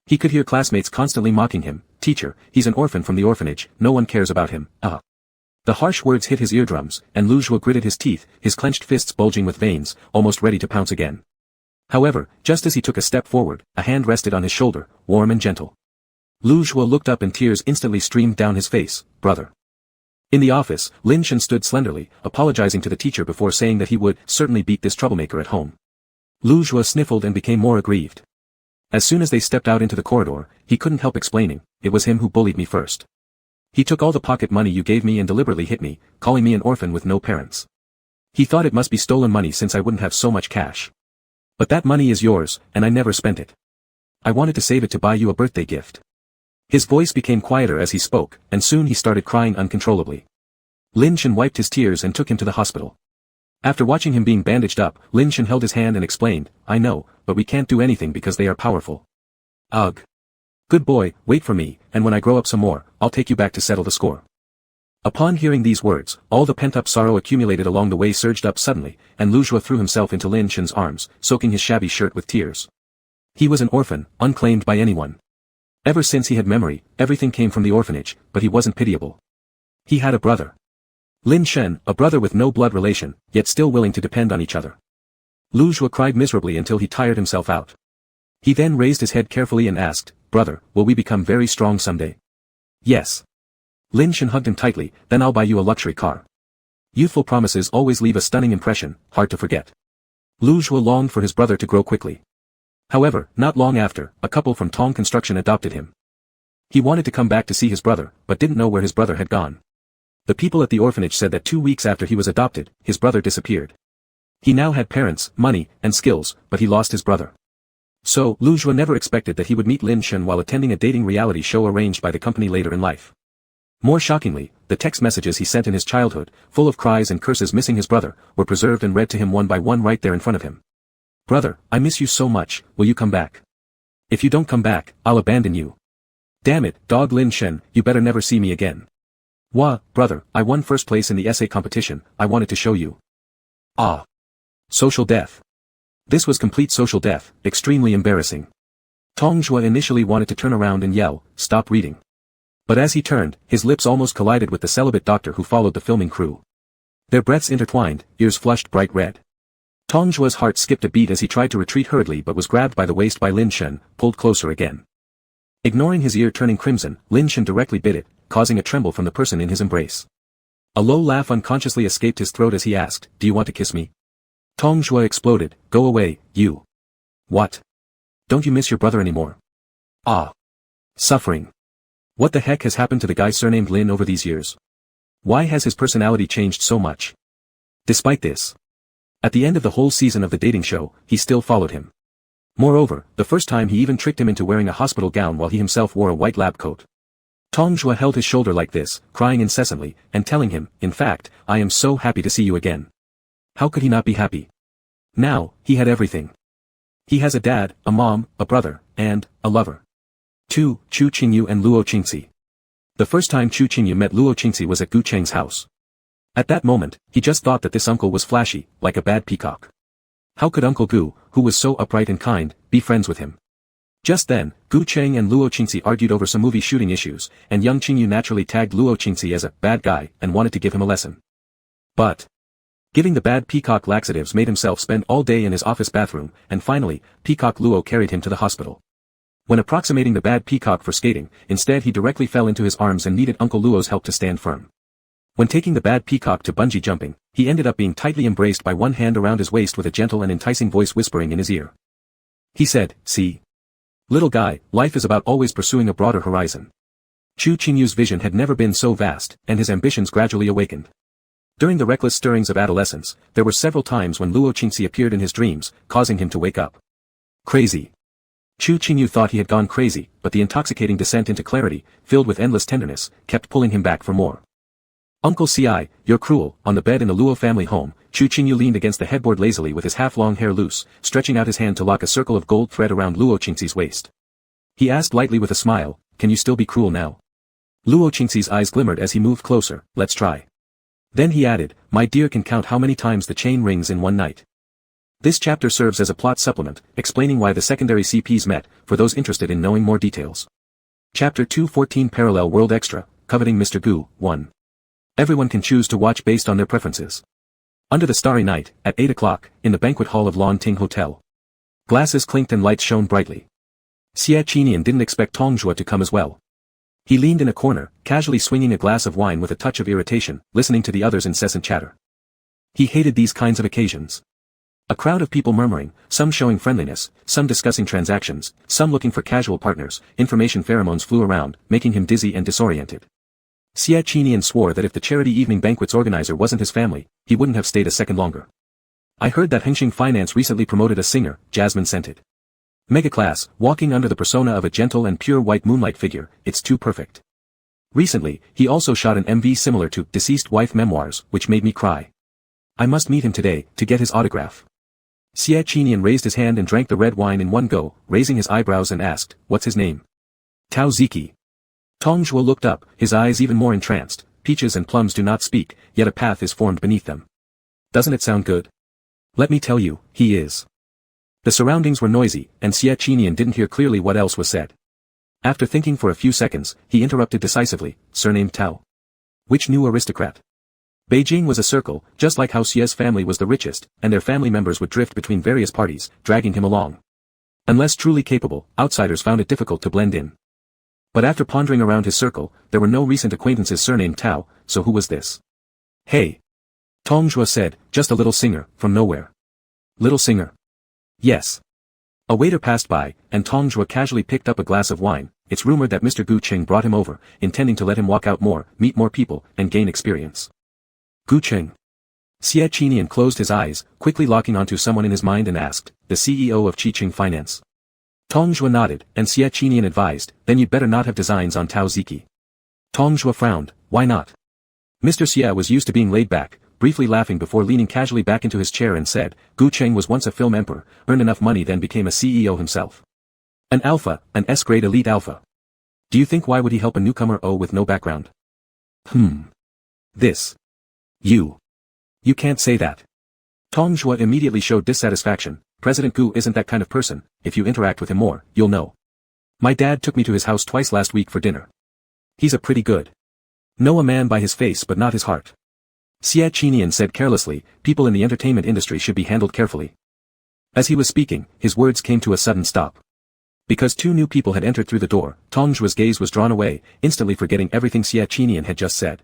He could hear classmates constantly mocking him, teacher, he's an orphan from the orphanage, no one cares about him, The harsh words hit his eardrums, and Lu Zhuo gritted his teeth, his clenched fists bulging with veins, almost ready to pounce again. However, just as he took a step forward, a hand rested on his shoulder, warm and gentle. Lu Zhuo looked up and tears instantly streamed down his face, brother. In the office, Lin Shen stood slenderly, apologizing to the teacher before saying that he would certainly beat this troublemaker at home. Lu Zhuo sniffled and became more aggrieved. As soon as they stepped out into the corridor, he couldn't help explaining, it was him who bullied me first. He took all the pocket money you gave me and deliberately hit me, calling me an orphan with no parents. He thought it must be stolen money since I wouldn't have so much cash. But that money is yours, and I never spent it. I wanted to save it to buy you a birthday gift. His voice became quieter as he spoke, and soon he started crying uncontrollably. Lin Shen wiped his tears and took him to the hospital. After watching him being bandaged up, Lin Shen held his hand and explained, I know, but we can't do anything because they are powerful. Ugh. Good boy, wait for me, and when I grow up some more, I'll take you back to settle the score. Upon hearing these words, all the pent-up sorrow accumulated along the way surged up suddenly, and Lu Zhuo threw himself into Lin Shen's arms, soaking his shabby shirt with tears. He was an orphan, unclaimed by anyone. Ever since he had memory, everything came from the orphanage, but he wasn't pitiable. He had a brother. Lin Shen, a brother with no blood relation, yet still willing to depend on each other. Lu Zhuo cried miserably until he tired himself out. He then raised his head carefully and asked, brother, will we become very strong someday? Yes. Lin Shen hugged him tightly, then I'll buy you a luxury car. Youthful promises always leave a stunning impression, hard to forget. Lu Zhuo longed for his brother to grow quickly. However, not long after, a couple from Tong Construction adopted him. He wanted to come back to see his brother, but didn't know where his brother had gone. The people at the orphanage said that 2 weeks after he was adopted, his brother disappeared. He now had parents, money, and skills, but he lost his brother. So, Lu Jue never expected that he would meet Lin Shen while attending a dating reality show arranged by the company later in life. More shockingly, the text messages he sent in his childhood, full of cries and curses missing his brother, were preserved and read to him one by one right there in front of him. "Brother, I miss you so much, will you come back? If you don't come back, I'll abandon you. Damn it, dog Lin Shen, you better never see me again. Wah, brother, I won first place in the essay competition, I wanted to show you." Ah. Social death. This was complete social death, extremely embarrassing. Tong Jue initially wanted to turn around and yell, "Stop reading." But as he turned, his lips almost collided with the celibate doctor who followed the filming crew. Their breaths intertwined, ears flushed bright red. Tong Jue's heart skipped a beat as he tried to retreat hurriedly but was grabbed by the waist by Lin Shen, pulled closer again. Ignoring his ear turning crimson, Lin Shen directly bit it, causing a tremble from the person in his embrace. A low laugh unconsciously escaped his throat as he asked, "Do you want to kiss me?" Tong Jue exploded, "Go away, you." "What? Don't you miss your brother anymore?" "Ah. Suffering. What the heck has happened to the guy surnamed Lin over these years? Why has his personality changed so much?" Despite this, at the end of the whole season of the dating show, he still followed him. Moreover, the first time he even tricked him into wearing a hospital gown while he himself wore a white lab coat. Tong Jue held his shoulder like this, crying incessantly, and telling him, "In fact, I am so happy to see you again." How could he not be happy? Now, he had everything. He has a dad, a mom, a brother, and a lover. 2. Chu Qingyu and Luo Qingxi. The first time Chu Qingyu met Luo Qingxi was at Gu Cheng's house. At that moment, he just thought that this uncle was flashy, like a bad peacock. How could Uncle Gu, who was so upright and kind, be friends with him? Just then, Gu Cheng and Luo Qingxi argued over some movie shooting issues, and young Qingyu naturally tagged Luo Qingxi as a bad guy and wanted to give him a lesson. But giving the bad peacock laxatives made himself spend all day in his office bathroom, and finally, Peacock Luo carried him to the hospital. When approximating the bad peacock for skating, instead he directly fell into his arms and needed Uncle Luo's help to stand firm. When taking the bad peacock to bungee jumping, he ended up being tightly embraced by one hand around his waist with a gentle and enticing voice whispering in his ear. He said, "See? Little guy, life is about always pursuing a broader horizon." Chu Qingyu's vision had never been so vast, and his ambitions gradually awakened. During the reckless stirrings of adolescence, there were several times when Luo Qingxi appeared in his dreams, causing him to wake up. Crazy. Chu Qingyu thought he had gone crazy, but the intoxicating descent into clarity, filled with endless tenderness, kept pulling him back for more. "Uncle Ci, you're cruel." On the bed in the Luo family home, Chu Qingyu leaned against the headboard lazily with his half-long hair loose, stretching out his hand to lock a circle of gold thread around Luo Qingxi's waist. He asked lightly with a smile, "Can you still be cruel now?" Luo Qingxi's eyes glimmered as he moved closer, "Let's try." Then he added, "My dear can count how many times the chain rings in one night." This chapter serves as a plot supplement, explaining why the secondary CPs met, for those interested in knowing more details. Chapter 214 Parallel World Extra, Coveting Mr. Gu, 1. Everyone can choose to watch based on their preferences. Under the starry night, at 8 o'clock, in the banquet hall of Lan Ting Hotel. Glasses clinked and lights shone brightly. Xie Qinian didn't expect Tong Jue to come as well. He leaned in a corner, casually swinging a glass of wine with a touch of irritation, listening to the others' incessant chatter. He hated these kinds of occasions. A crowd of people murmuring, some showing friendliness, some discussing transactions, some looking for casual partners, information pheromones flew around, making him dizzy and disoriented. Xie Qinian swore that if the charity evening banquet's organizer wasn't his family, he wouldn't have stayed a second longer. "I heard that Hengxing Finance recently promoted a singer," Jasmine scented. "Mega class, walking under the persona of a gentle and pure white moonlight figure, it's too perfect. Recently, he also shot an MV similar to Deceased Wife Memoirs, which made me cry. I must meet him today, to get his autograph." Xie Qinian raised his hand and drank the red wine in one go, raising his eyebrows and asked, "What's his name?" "Tao Ziki." Tong Jue looked up, his eyes even more entranced. "Peaches and plums do not speak, yet a path is formed beneath them. Doesn't it sound good? Let me tell you, he is." The surroundings were noisy, and Xie Qinian didn't hear clearly what else was said. After thinking for a few seconds, he interrupted decisively, "Surnamed Tao. Which new aristocrat?" Beijing was a circle, just like how Xie's family was the richest, and their family members would drift between various parties, dragging him along. Unless truly capable, outsiders found it difficult to blend in. But after pondering around his circle, there were no recent acquaintances surnamed Tao, so who was this? "Hey!" Tong Jue said, "Just a little singer, from nowhere." "Little singer?" "Yes." A waiter passed by, and Tong Jue casually picked up a glass of wine. It's rumored that Mr. Gu Cheng brought him over, intending to let him walk out more, meet more people, and gain experience. Gu Cheng. Xie Qinian closed his eyes, quickly locking onto someone in his mind and asked, the CEO of Chiqing Finance. Tong Zhuo nodded, and Xie Qinian advised, then you'd better not have designs on Tao Ziki. Tong Zhuo frowned, why not? Mr. Xie was used to being laid back, briefly laughing before leaning casually back into his chair and said, Gu Cheng was once a film emperor, earned enough money then became a CEO himself. An alpha, an S-grade elite alpha. Do you think why would he help a newcomer with no background? This. You can't say that. Tong Zhuo immediately showed dissatisfaction. President Gu isn't that kind of person, if you interact with him more, you'll know. My dad took me to his house twice last week for dinner. He's a pretty good. Know a man by his face but not his heart. Xie Qinian said carelessly, people in the entertainment industry should be handled carefully. As he was speaking, his words came to a sudden stop. Because two new people had entered through the door, Tong Zhuo's gaze was drawn away, instantly forgetting everything Xie Qinian had just said.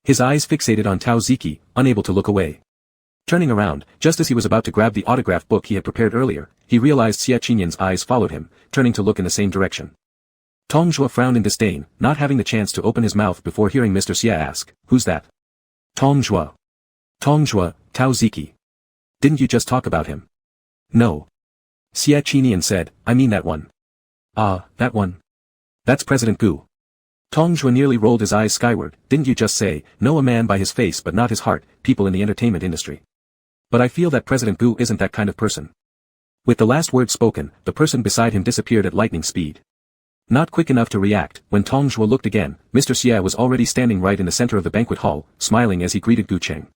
His eyes fixated on Tao Ziki, unable to look away. Turning around, just as he was about to grab the autograph book he had prepared earlier, he realized Xie Qinian's eyes followed him, turning to look in the same direction. Tong Zhuo frowned in disdain, not having the chance to open his mouth before hearing Mr. Xie ask, who's that? Tong Zhuo. Tong Zhuo, Tao Ziki. Didn't you just talk about him? No. Xie Qinian said, I mean that one. Ah, that one. That's President Gu. Tong Zhuo nearly rolled his eyes skyward, didn't you just say, know a man by his face but not his heart, people in the entertainment industry. But I feel that President Gu isn't that kind of person. With the last word spoken, the person beside him disappeared at lightning speed. Not quick enough to react, when Tong Zhuo looked again, Mr. Xie was already standing right in the center of the banquet hall, smiling as he greeted Gu Cheng.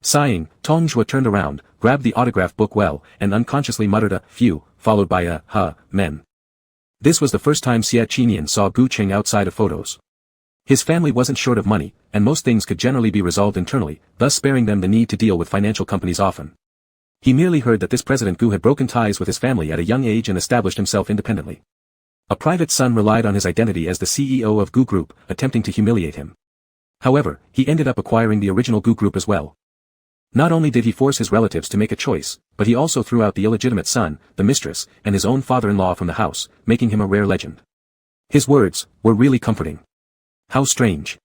Sighing, Tong Zhuo turned around, grabbed the autograph book and unconsciously muttered a phew, followed by a men. This was the first time Xie Qinian saw Gu Cheng outside of photos. His family wasn't short of money, and most things could generally be resolved internally, thus sparing them the need to deal with financial companies often. He merely heard that this President Gu had broken ties with his family at a young age and established himself independently. A private son relied on his identity as the CEO of Gu Group, attempting to humiliate him. However, he ended up acquiring the original Gu Group as well. Not only did he force his relatives to make a choice, but he also threw out the illegitimate son, the mistress, and his own father-in-law from the house, making him a rare legend. His words were really comforting. How strange.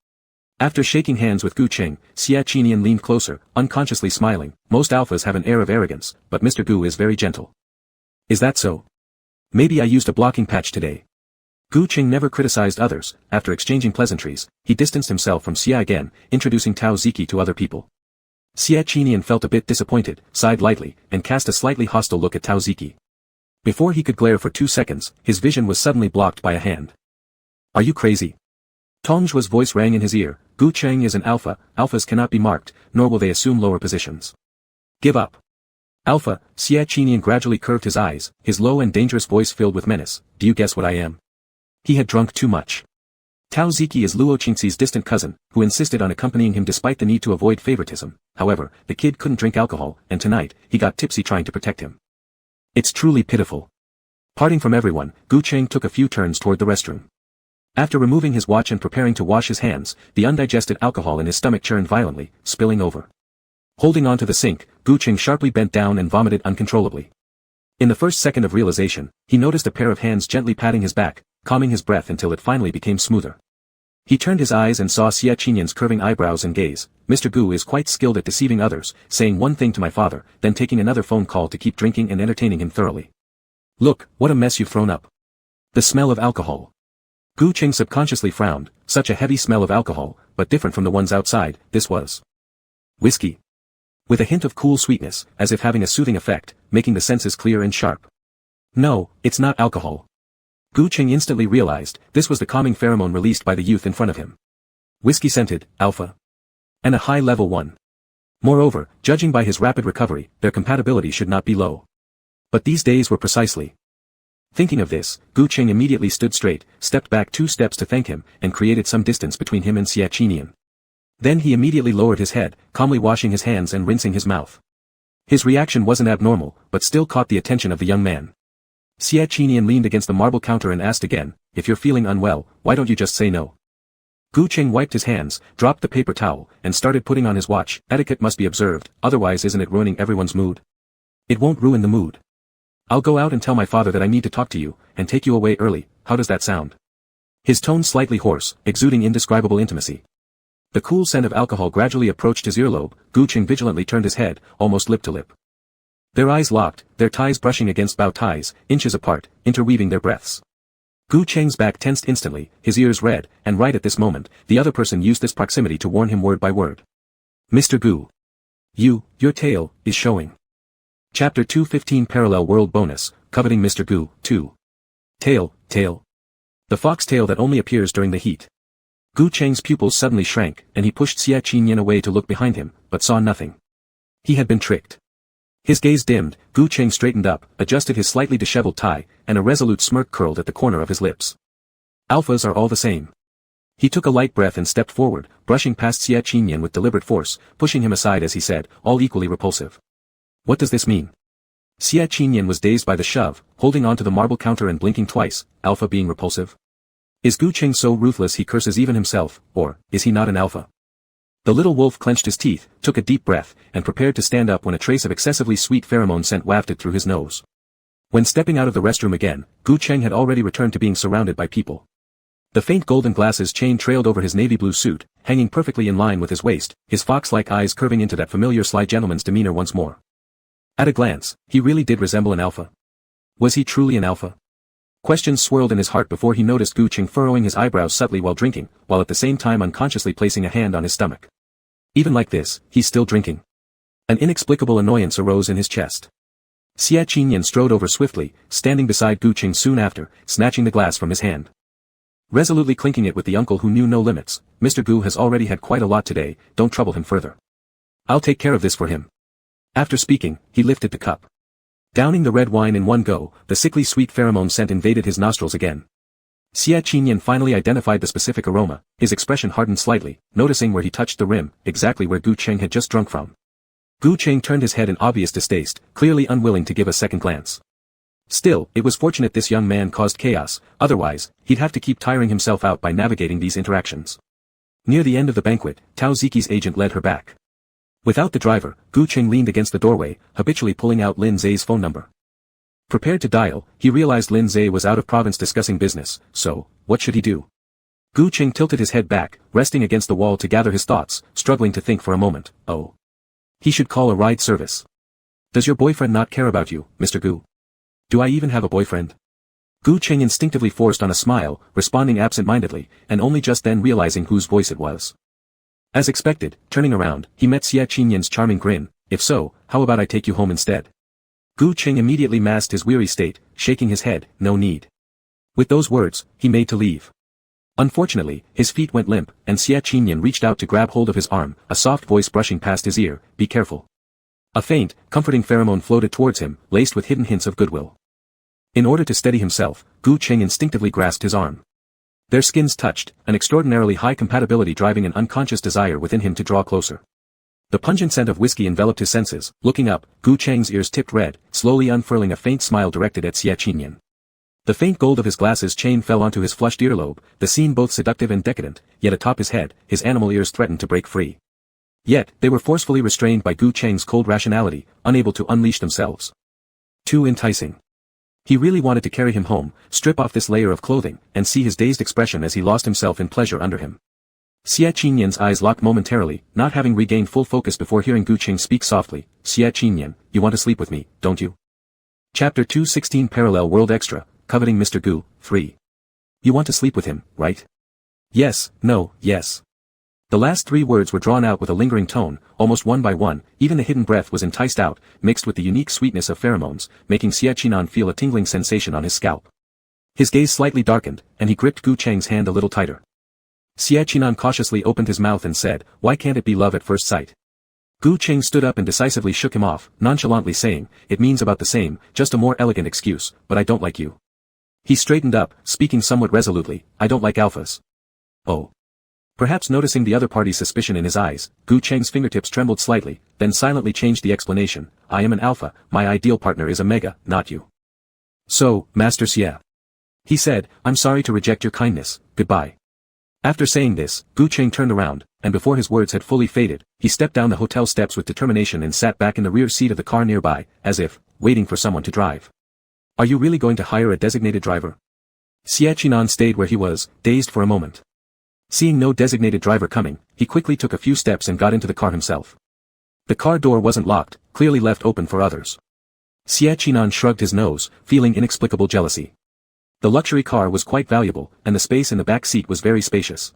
After shaking hands with Gu Cheng, Xie Qinian leaned closer, unconsciously smiling. Most alphas have an air of arrogance, but Mr. Gu is very gentle. Is that so? Maybe I used a blocking patch today. Gu Cheng never criticized others. After exchanging pleasantries, he distanced himself from Xie again, introducing Tao Ziki to other people. Xie Qinian felt a bit disappointed, sighed lightly, and cast a slightly hostile look at Tao Ziki. Before he could glare for 2 seconds, his vision was suddenly blocked by a hand. Are you crazy? Tong Zhuo's voice rang in his ear. Gu Cheng is an alpha, alphas cannot be marked, nor will they assume lower positions. Give up. Alpha, Xie Qinian gradually curved his eyes, his low and dangerous voice filled with menace. Do you guess what I am? He had drunk too much. Tao Ziki is Luo Qingxi's distant cousin, who insisted on accompanying him despite the need to avoid favoritism. However, the kid couldn't drink alcohol, and tonight, he got tipsy trying to protect him. It's truly pitiful. Parting from everyone, Gu Cheng took a few turns toward the restroom. After removing his watch and preparing to wash his hands, the undigested alcohol in his stomach churned violently, spilling over. Holding onto the sink, Gu Cheng sharply bent down and vomited uncontrollably. In the first second of realization, he noticed a pair of hands gently patting his back, calming his breath until it finally became smoother. He turned his eyes and saw Xie Qinian's curving eyebrows and gaze. Mr. Gu is quite skilled at deceiving others, saying one thing to my father, then taking another phone call to keep drinking and entertaining him thoroughly. Look, what a mess you've thrown up. The smell of alcohol. Gu Cheng subconsciously frowned, such a heavy smell of alcohol, but different from the ones outside. This was whiskey. With a hint of cool sweetness, as if having a soothing effect, making the senses clear and sharp. No, it's not alcohol. Gu Cheng instantly realized, this was the calming pheromone released by the youth in front of him. Whiskey-scented, alpha. And a high-level one. Moreover, judging by his rapid recovery, their compatibility should not be low. But these days were precisely. Thinking of this, Gu Cheng immediately stood straight, stepped back 2 steps to thank him, and created some distance between him and Xie Qinian. Then he immediately lowered his head, calmly washing his hands and rinsing his mouth. His reaction wasn't abnormal, but still caught the attention of the young man. Xie Qinian leaned against the marble counter and asked again, if you're feeling unwell, why don't you just say no? Gu Cheng wiped his hands, dropped the paper towel, and started putting on his watch. Etiquette must be observed, otherwise isn't it ruining everyone's mood? It won't ruin the mood. I'll go out and tell my father that I need to talk to you, and take you away early. How does that sound? His tone slightly hoarse, exuding indescribable intimacy. The cool scent of alcohol gradually approached his earlobe. Gu Qing vigilantly turned his head, almost lip to lip. Their eyes locked, their ties brushing against bow ties, inches apart, interweaving their breaths. Gu Cheng's back tensed instantly, his ears red, and right at this moment, the other person used this proximity to warn him word by word. Mr. Gu. Your tail, is showing. Chapter 215 Parallel World Bonus, Coveting Mr. Gu, 2. Tail. The foxtail that only appears during the heat. Gu Cheng's pupils suddenly shrank, and he pushed Xia Qinyan away to look behind him, but saw nothing. He had been tricked. His gaze dimmed, Gu Cheng straightened up, adjusted his slightly disheveled tie, and a resolute smirk curled at the corner of his lips. Alphas are all the same. He took a light breath and stepped forward, brushing past Xia Qinyan with deliberate force, pushing him aside as he said, all equally repulsive. What does this mean? Xia Qinyan was dazed by the shove, holding onto the marble counter and blinking twice, alpha being repulsive? Is Gu Cheng so ruthless he curses even himself, or, is he not an alpha? The little wolf clenched his teeth, took a deep breath, and prepared to stand up when a trace of excessively sweet pheromone scent wafted through his nose. When stepping out of the restroom again, Gu Cheng had already returned to being surrounded by people. The faint golden glasses chain trailed over his navy blue suit, hanging perfectly in line with his waist, his fox-like eyes curving into that familiar sly gentleman's demeanor once more. At a glance, he really did resemble an alpha. Was he truly an alpha? Questions swirled in his heart before he noticed Gu Cheng furrowing his eyebrows subtly while drinking, while at the same time unconsciously placing a hand on his stomach. Even like this, he's still drinking. An inexplicable annoyance arose in his chest. Xia Qinyan strode over swiftly, standing beside Gu Cheng soon after, snatching the glass from his hand. Resolutely clinking it with the uncle who knew no limits, Mr. Gu has already had quite a lot today, don't trouble him further. I'll take care of this for him. After speaking, he lifted the cup. Downing the red wine in one go, the sickly sweet pheromone scent invaded his nostrils again. Xia Qinyan finally identified the specific aroma, his expression hardened slightly, noticing where he touched the rim, exactly where Gu Cheng had just drunk from. Gu Cheng turned his head in obvious distaste, clearly unwilling to give a second glance. Still, it was fortunate this young man caused chaos, otherwise, he'd have to keep tiring himself out by navigating these interactions. Near the end of the banquet, Tao Ziki's agent led her back. Without the driver, Gu Cheng leaned against the doorway, habitually pulling out Lin Zhe's phone number. Prepared to dial, he realized Lin Zhe was out of province discussing business, so, what should he do? Gu Cheng tilted his head back, resting against the wall to gather his thoughts, struggling to think for a moment. Oh. He should call a ride service. Does your boyfriend not care about you, Mr. Gu? Do I even have a boyfriend? Gu Cheng instinctively forced on a smile, responding absent-mindedly, and only just then realizing whose voice it was. As expected, turning around, he met Xia Qinyan's charming grin. If so, how about I take you home instead? Gu Cheng immediately masked his weary state, shaking his head, no need. With those words, he made to leave. Unfortunately, his feet went limp, and Xia Qinyan reached out to grab hold of his arm, a soft voice brushing past his ear, be careful. A faint, comforting pheromone floated towards him, laced with hidden hints of goodwill. In order to steady himself, Gu Cheng instinctively grasped his arm. Their skins touched, an extraordinarily high compatibility driving an unconscious desire within him to draw closer. The pungent scent of whiskey enveloped his senses. Looking up, Gu Cheng's ears tipped red, slowly unfurling a faint smile directed at Xia Qinyan. The faint gold of his glasses chain fell onto his flushed earlobe, the scene both seductive and decadent, yet atop his head, his animal ears threatened to break free. Yet, they were forcefully restrained by Gu Cheng's cold rationality, unable to unleash themselves. Too enticing. He really wanted to carry him home, strip off this layer of clothing, and see his dazed expression as he lost himself in pleasure under him. Xia Qinyan's eyes locked momentarily, not having regained full focus before hearing Gu Cheng speak softly. Xia Qinyan, you want to sleep with me, don't you? Chapter 216 Parallel World Extra, Coveting Mr. Gu, 3. You want to sleep with him, right? Yes, no, yes. The last three words were drawn out with a lingering tone, almost one by one, even the hidden breath was enticed out, mixed with the unique sweetness of pheromones, making Xia Qinyan feel a tingling sensation on his scalp. His gaze slightly darkened, and he gripped Gu Cheng's hand a little tighter. Xia Qinyan cautiously opened his mouth and said, why can't it be love at first sight? Gu Cheng stood up and decisively shook him off, nonchalantly saying, it means about the same, just a more elegant excuse, but I don't like you. He straightened up, speaking somewhat resolutely, I don't like alphas. Oh. Perhaps noticing the other party's suspicion in his eyes, Gu Cheng's fingertips trembled slightly, then silently changed the explanation, I am an alpha, my ideal partner is a mega, not you. So, Master Xia. He said, I'm sorry to reject your kindness, goodbye. After saying this, Gu Cheng turned around, and before his words had fully faded, he stepped down the hotel steps with determination and sat back in the rear seat of the car nearby, as if, waiting for someone to drive. Are you really going to hire a designated driver? Xia Qinyan stayed where he was, dazed for a moment. Seeing no designated driver coming, he quickly took a few steps and got into the car himself. The car door wasn't locked, clearly left open for others. Xie Qinan shrugged his nose, feeling inexplicable jealousy. The luxury car was quite valuable, and the space in the back seat was very spacious.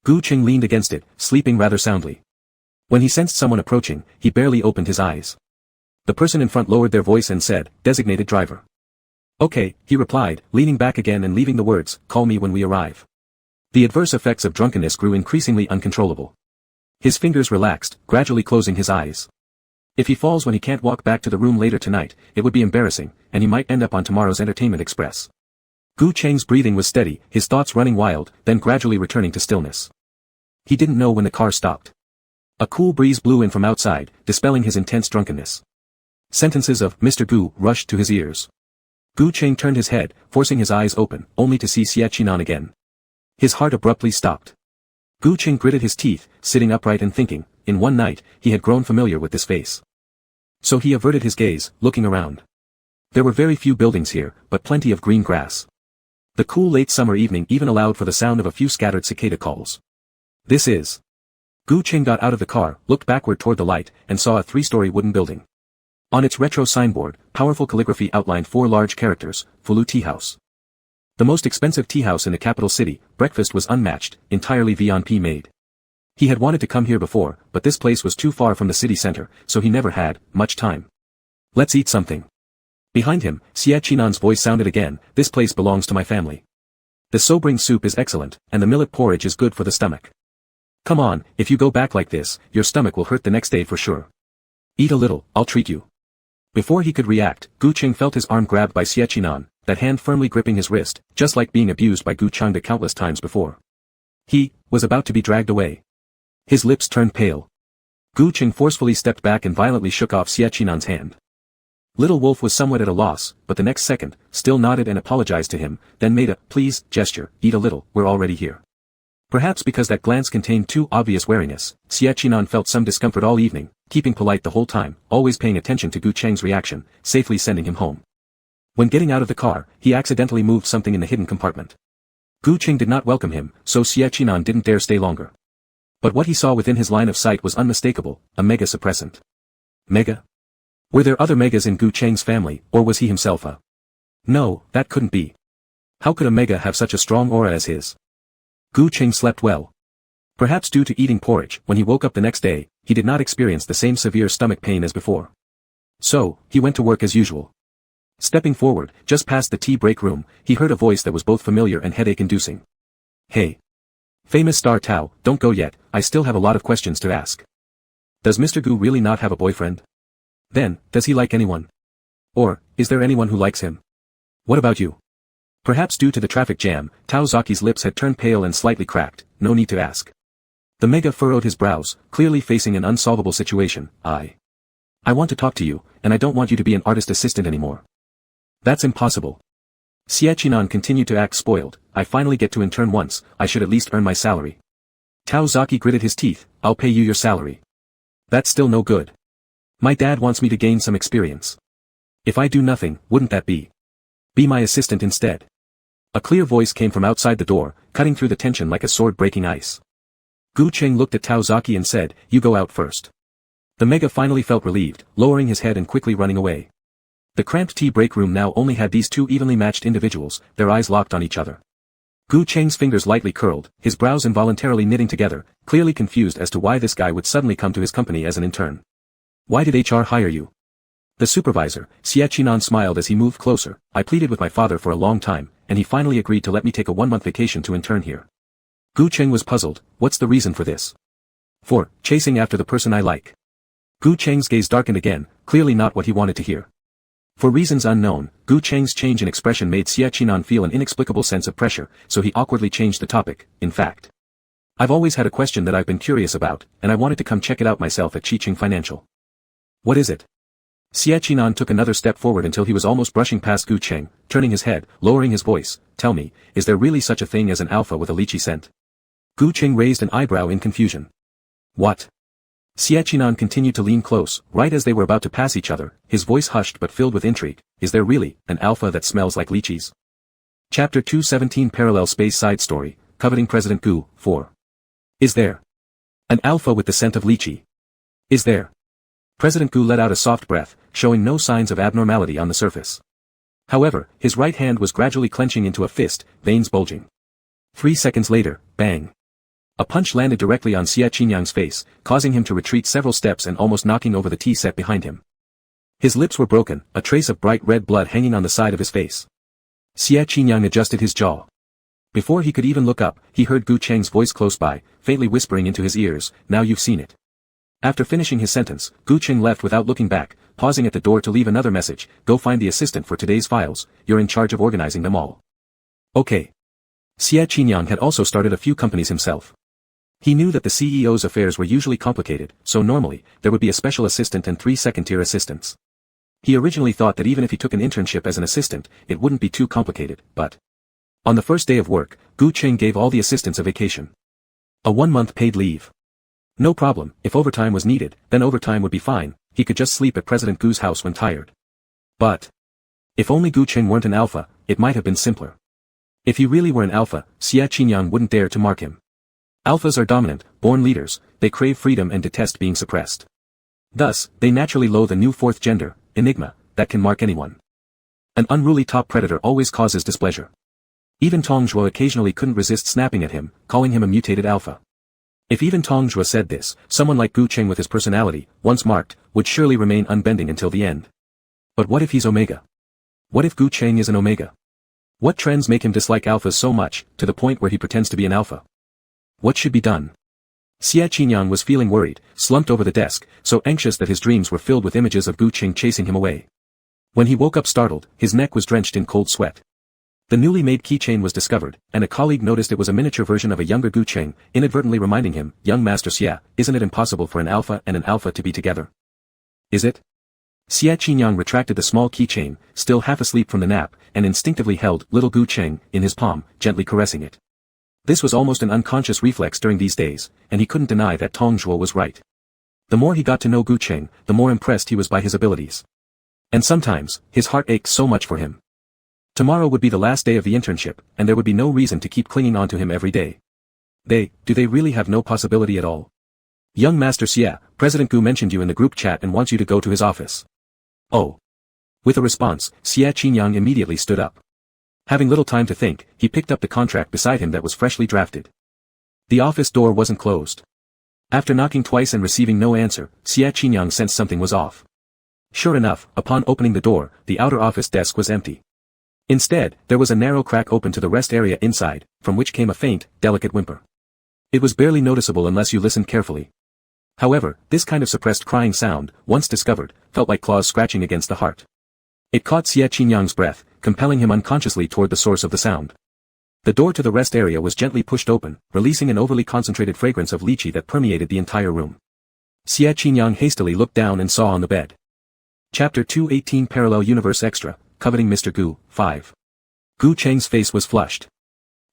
Gu Qing leaned against it, sleeping rather soundly. When he sensed someone approaching, he barely opened his eyes. The person in front lowered their voice and said, "Designated driver." "Okay," he replied, leaning back again and leaving the words, "Call me when we arrive." The adverse effects of drunkenness grew increasingly uncontrollable. His fingers relaxed, gradually closing his eyes. If he falls when he can't walk back to the room later tonight, it would be embarrassing, and he might end up on tomorrow's entertainment express. Gu Cheng's breathing was steady, his thoughts running wild, then gradually returning to stillness. He didn't know when the car stopped. A cool breeze blew in from outside, dispelling his intense drunkenness. Sentences of "Mr. Gu" rushed to his ears. Gu Cheng turned his head, forcing his eyes open, only to see Xie Qinan again. His heart abruptly stopped. Gu Cheng gritted his teeth, sitting upright and thinking, in one night, he had grown familiar with this face. So he averted his gaze, looking around. There were very few buildings here, but plenty of green grass. The cool late summer evening even allowed for the sound of a few scattered cicada calls. This is... Gu Cheng got out of the car, looked backward toward the light, and saw a 3-story wooden building. On its retro signboard, powerful calligraphy outlined 4 large characters, Fulu Tea House. The most expensive tea house in the capital city, breakfast was unmatched, entirely VIP made. He had wanted to come here before, but this place was too far from the city center, so he never had much time. "Let's eat something." Behind him, Xie Qinan's voice sounded again, "This place belongs to my family. The sobering soup is excellent, and the millet porridge is good for the stomach. Come on, if you go back like this, your stomach will hurt the next day for sure. Eat a little, I'll treat you." Before he could react, Gu Cheng felt his arm grabbed by Xie Qinan, that hand firmly gripping his wrist, just like being abused by Gu Chengde countless times before. He was about to be dragged away. His lips turned pale. Gu Cheng forcefully stepped back and violently shook off Xie Qinan's hand. Little Wolf was somewhat at a loss, but the next second, still nodded and apologized to him, then made a "please" gesture, "Eat a little, we're already here." Perhaps because that glance contained too obvious wariness, Xie Qinan felt some discomfort all evening, keeping polite the whole time, always paying attention to Gu Cheng's reaction, safely sending him home. When getting out of the car, he accidentally moved something in the hidden compartment. Gu Cheng did not welcome him, so Xie Qinan didn't dare stay longer. But what he saw within his line of sight was unmistakable, a mega suppressant. Mega? Were there other megas in Gu Cheng's family, or was he himself a... No, that couldn't be. How could a mega have such a strong aura as his? Gu Cheng slept well. Perhaps due to eating porridge, when he woke up the next day, he did not experience the same severe stomach pain as before. So, he went to work as usual. Stepping forward, just past the tea break room, he heard a voice that was both familiar and headache-inducing. "Hey. Famous star Tao, don't go yet, I still have a lot of questions to ask. Does Mr. Gu really not have a boyfriend? Then, does he like anyone? Or, is there anyone who likes him? What about you?" Perhaps due to the traffic jam, Tao Zaki's lips had turned pale and slightly cracked, no need to ask. The mega furrowed his brows, clearly facing an unsolvable situation. I want to talk to you, and I don't want you to be an artist assistant anymore." "That's impossible." Xie Qinan continued to act spoiled. "I finally get to intern once, I should at least earn my salary." Tao Zaki gritted his teeth. "I'll pay you your salary." "That's still no good. My dad wants me to gain some experience. If I do nothing, wouldn't that be my assistant instead?" A clear voice came from outside the door, cutting through the tension like a sword breaking ice. Gu Cheng looked at Tao Zaki and said, "You go out first." The mega finally felt relieved, lowering his head and quickly running away. The cramped tea break room now only had these 2 evenly matched individuals, their eyes locked on each other. Gu Cheng's fingers lightly curled, his brows involuntarily knitting together, clearly confused as to why this guy would suddenly come to his company as an intern. "Why did HR hire you?" The supervisor, Xie Qinan, smiled as he moved closer. "I pleaded with my father for a long time, and he finally agreed to let me take a 1-month vacation to intern here." Gu Cheng was puzzled. "What's the reason for this?" "For chasing after the person I like." Gu Cheng's gaze darkened again, clearly not what he wanted to hear. For reasons unknown, Gu Cheng's change in expression made Xie Qinan feel an inexplicable sense of pressure, so he awkwardly changed the topic. "In fact, I've always had a question that I've been curious about, and I wanted to come check it out myself at Chiching Financial." "What is it?" Xie Qinan took another step forward until he was almost brushing past Gu Cheng, turning his head, lowering his voice. "Tell me, is there really such a thing as an alpha with a lychee scent?" Gu Cheng raised an eyebrow in confusion. "What?" Xie Qinan continued to lean close, right as they were about to pass each other, his voice hushed but filled with intrigue. "Is there really an alpha that smells like lychees?" Chapter 217 Parallel Space Side Story. coveting President Gu, 4. Is there an alpha with the scent of lychee? Is there? President Gu let out a soft breath, showing no signs of abnormality on the surface. However, his right hand was gradually clenching into a fist, veins bulging. 3 seconds later, bang. A punch landed directly on Xie Qinyang's face, causing him to retreat several steps and almost knocking over the tea set behind him. His lips were broken, a trace of bright red blood hanging on the side of his face. Xie Qinyang adjusted his jaw. Before he could even look up, he heard Gu Cheng's voice close by, faintly whispering into his ears, "Now you've seen it." After finishing his sentence, Gu Cheng left without looking back, pausing at the door to leave another message, "Go find the assistant for today's files, you're in charge of organizing them all." Okay. Xie Qinyang had also started a few companies himself. He knew that the CEO's affairs were usually complicated, so normally, there would be a special assistant and 3 second-tier assistants. He originally thought that even if he took an internship as an assistant, it wouldn't be too complicated, but on the first day of work, Gu Cheng gave all the assistants a vacation. A 1-month paid leave. No problem, if overtime was needed, then overtime would be fine, he could just sleep at President Gu's house when tired. But if only Gu Cheng weren't an alpha, it might have been simpler. If he really were an alpha, Xie Qinyang wouldn't dare to mark him. Alphas are dominant, born leaders, they crave freedom and detest being suppressed. Thus, they naturally loathe a new fourth gender, enigma, that can mark anyone. An unruly top predator always causes displeasure. Even Tong Zhuo occasionally couldn't resist snapping at him, calling him a mutated alpha. If even Tong Zhuo said this, someone like Gu Cheng with his personality, once marked, would surely remain unbending until the end. But what if he's Omega? What if Gu Cheng is an Omega? What trends make him dislike alphas so much, to the point where he pretends to be an alpha? What should be done? Xie Qinyang was feeling worried, slumped over the desk, so anxious that his dreams were filled with images of Gu Cheng chasing him away. When he woke up startled, his neck was drenched in cold sweat. The newly made keychain was discovered, and a colleague noticed it was a miniature version of a younger Gu Cheng, inadvertently reminding him, "Young Master Xie, isn't it impossible for an alpha and an alpha to be together?" Is it? Xie Qinyang retracted the small keychain, still half asleep from the nap, and instinctively held little Gu Cheng in his palm, gently caressing it. This was almost an unconscious reflex during these days, and he couldn't deny that Tong Zhuo was right. The more he got to know Gu Cheng, the more impressed he was by his abilities. And sometimes, his heart ached so much for him. Tomorrow would be the last day of the internship, and there would be no reason to keep clinging on to him every day. Do they really have no possibility at all? "Young Master Xie, President Gu mentioned you in the group chat and wants you to go to his office." Oh. With a response, Xie Qinyang immediately stood up. Having little time to think, he picked up the contract beside him that was freshly drafted. The office door wasn't closed. After knocking twice and receiving no answer, Xie Qinyang sensed something was off. Sure enough, upon opening the door, the outer office desk was empty. Instead, there was a narrow crack open to the rest area inside, from which came a faint, delicate whimper. It was barely noticeable unless you listened carefully. However, this kind of suppressed crying sound, once discovered, felt like claws scratching against the heart. It caught Xie Qinyang's breath, compelling him unconsciously toward the source of the sound. The door to the rest area was gently pushed open, releasing an overly concentrated fragrance of lychee that permeated the entire room. Xie Qinyang hastily looked down and saw on the bed. Chapter 218 Parallel Universe Extra, Coveting Mr. Gu, 5. Gu Cheng's face was flushed.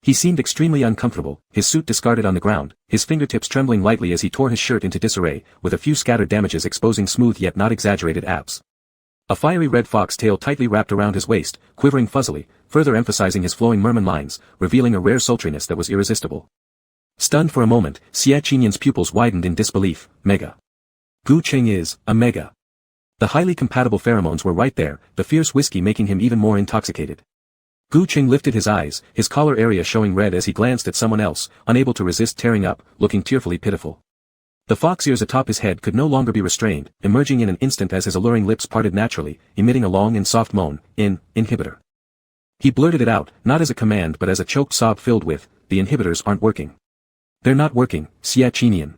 He seemed extremely uncomfortable, his suit discarded on the ground, his fingertips trembling lightly as he tore his shirt into disarray, with a few scattered damages exposing smooth yet not exaggerated abs. A fiery red fox tail tightly wrapped around his waist, quivering fuzzily, further emphasizing his flowing merman lines, revealing a rare sultriness that was irresistible. Stunned for a moment, Xie Qinyang's pupils widened in disbelief. Mega. Gu Cheng is a mega. The highly compatible pheromones were right there, the fierce whiskey making him even more intoxicated. Gu Cheng lifted his eyes, his collar area showing red as he glanced at someone else, unable to resist tearing up, looking tearfully pitiful. The fox ears atop his head could no longer be restrained, emerging in an instant as his alluring lips parted naturally, emitting a long and soft moan, inhibitor. He blurted it out, not as a command but as a choked sob filled with, "The inhibitors aren't working. They're not working, Xie Qinyang."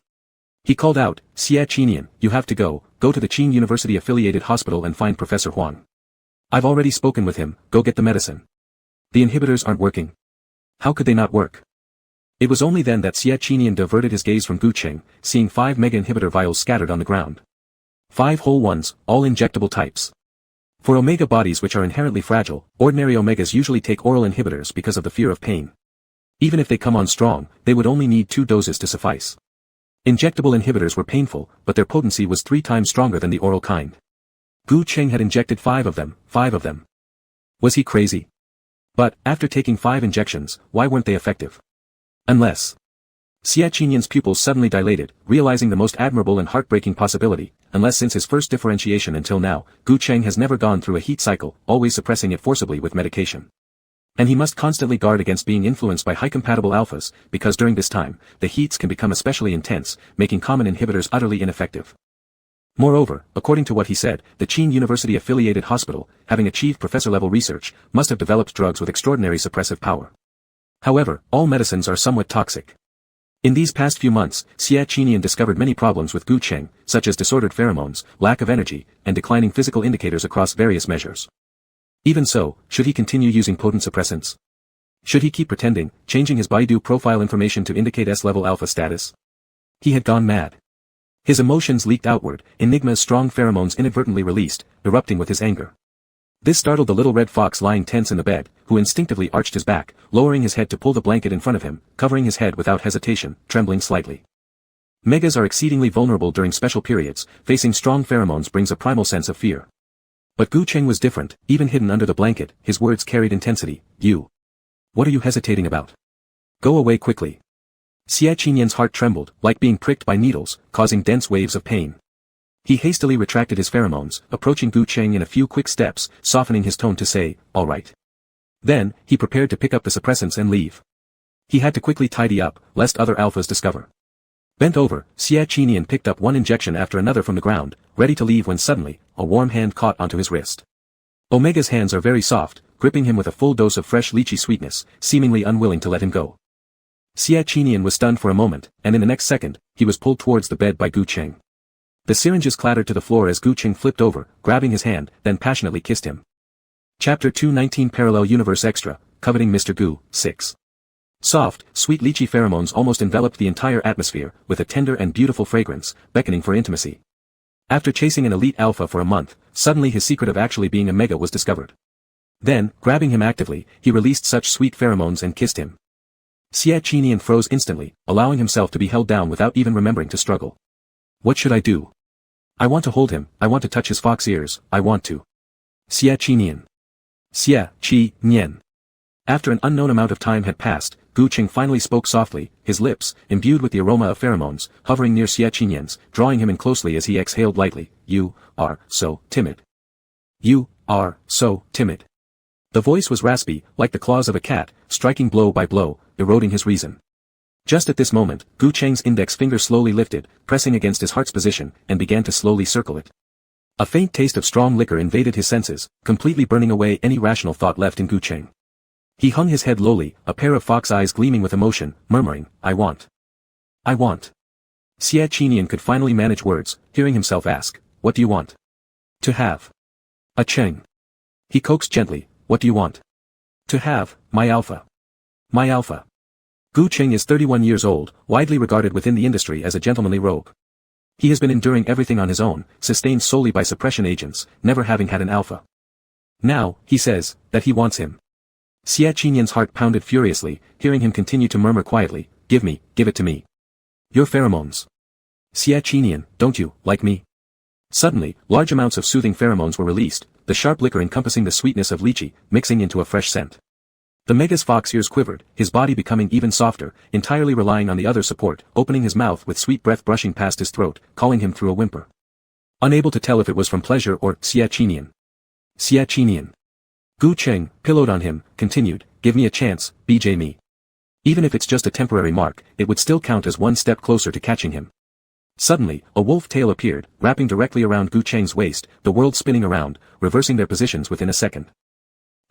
He called out, "Xie Qinyang, you have to go to the Qing University-affiliated hospital and find Professor Huang. I've already spoken with him, go get the medicine. The inhibitors aren't working." How could they not work? It was only then that Xie Qinyang diverted his gaze from Gu Cheng, seeing 5 mega-inhibitor vials scattered on the ground. 5 whole ones, all injectable types. For omega bodies which are inherently fragile, ordinary omegas usually take oral inhibitors because of the fear of pain. Even if they come on strong, they would only need 2 doses to suffice. Injectable inhibitors were painful, but their potency was 3 times stronger than the oral kind. Gu Cheng had injected 5 of them, 5 of them. Was he crazy? But, after taking 5 injections, why weren't they effective? Unless. Xie Qinyan's pupils suddenly dilated, realizing the most admirable and heartbreaking possibility, unless since his first differentiation until now, Gu Cheng has never gone through a heat cycle, always suppressing it forcibly with medication. And he must constantly guard against being influenced by high-compatible alphas, because during this time, the heats can become especially intense, making common inhibitors utterly ineffective. Moreover, according to what he said, the Qin University-affiliated hospital, having achieved professor-level research, must have developed drugs with extraordinary suppressive power. However, all medicines are somewhat toxic. In these past few months, Xie Qinyan discovered many problems with Gu Cheng, such as disordered pheromones, lack of energy, and declining physical indicators across various measures. Even so, should he continue using potent suppressants? Should he keep pretending, changing his Baidu profile information to indicate S-level alpha status? He had gone mad. His emotions leaked outward, Enigma's strong pheromones inadvertently released, erupting with his anger. This startled the little red fox lying tense in the bed, who instinctively arched his back, lowering his head to pull the blanket in front of him, covering his head without hesitation, trembling slightly. Megas are exceedingly vulnerable during special periods, facing strong pheromones brings a primal sense of fear. But Gu Cheng was different, even hidden under the blanket, his words carried intensity. You. What are you hesitating about? Go away quickly. Xie Qinyan's heart trembled, like being pricked by needles, causing dense waves of pain. He hastily retracted his pheromones, approaching Gu Cheng in a few quick steps, softening his tone to say, all right. Then, he prepared to pick up the suppressants and leave. He had to quickly tidy up, lest other alphas discover. Bent over, Xie Qinyan picked up one injection after another from the ground, ready to leave when suddenly, a warm hand caught onto his wrist. Omega's hands are very soft, gripping him with a full dose of fresh lychee sweetness, seemingly unwilling to let him go. Xie Qinyan was stunned for a moment, and in the next second, he was pulled towards the bed by Gu Cheng. The syringes clattered to the floor as Gu Cheng flipped over, grabbing his hand, then passionately kissed him. Chapter 219 Parallel Universe Extra, Coveting Mr. Gu, 6. Soft, sweet lychee pheromones almost enveloped the entire atmosphere, with a tender and beautiful fragrance, beckoning for intimacy. After chasing an elite alpha for a month, suddenly his secret of actually being a mega was discovered. Then, grabbing him actively, he released such sweet pheromones and kissed him. Xie Qinyan froze instantly, allowing himself to be held down without even remembering to struggle. What should I do? I want to hold him, I want to touch his fox ears, I want to. Xie Qinyan. Xie Qinyan. After an unknown amount of time had passed, Gu Cheng finally spoke softly, his lips, imbued with the aroma of pheromones, hovering near Xie Qinyan's, drawing him in closely as he exhaled lightly. You are so timid. You are so timid. The voice was raspy, like the claws of a cat, striking blow by blow, eroding his reason. Just at this moment, Gu Cheng's index finger slowly lifted, pressing against his heart's position, and began to slowly circle it. A faint taste of strong liquor invaded his senses, completely burning away any rational thought left in Gu Cheng. He hung his head lowly, a pair of fox eyes gleaming with emotion, murmuring, I want. I want. Xie Qinyan could finally manage words, hearing himself ask, what do you want? To have. A Cheng. He coaxed gently, what do you want? To have, my alpha. My alpha. Gu Cheng is 31 years old, widely regarded within the industry as a gentlemanly rogue. He has been enduring everything on his own, sustained solely by suppression agents, never having had an alpha. Now, he says, that he wants him. Xie Qinyan's heart pounded furiously, hearing him continue to murmur quietly, give it to me. Your pheromones. Xie Qinyan, don't you, like me? Suddenly, large amounts of soothing pheromones were released, the sharp liquor encompassing the sweetness of lychee, mixing into a fresh scent. The mega's fox ears quivered, his body becoming even softer, entirely relying on the other support, opening his mouth with sweet breath brushing past his throat, calling him through a whimper. Unable to tell if it was from pleasure or Xie Qinyan. Xie Qinyan. Gu Cheng, pillowed on him, continued, give me a chance, BJ me. Even if it's just a temporary mark, it would still count as one step closer to catching him. Suddenly, a wolf tail appeared, wrapping directly around Gu Cheng's waist, the world spinning around, reversing their positions within a second.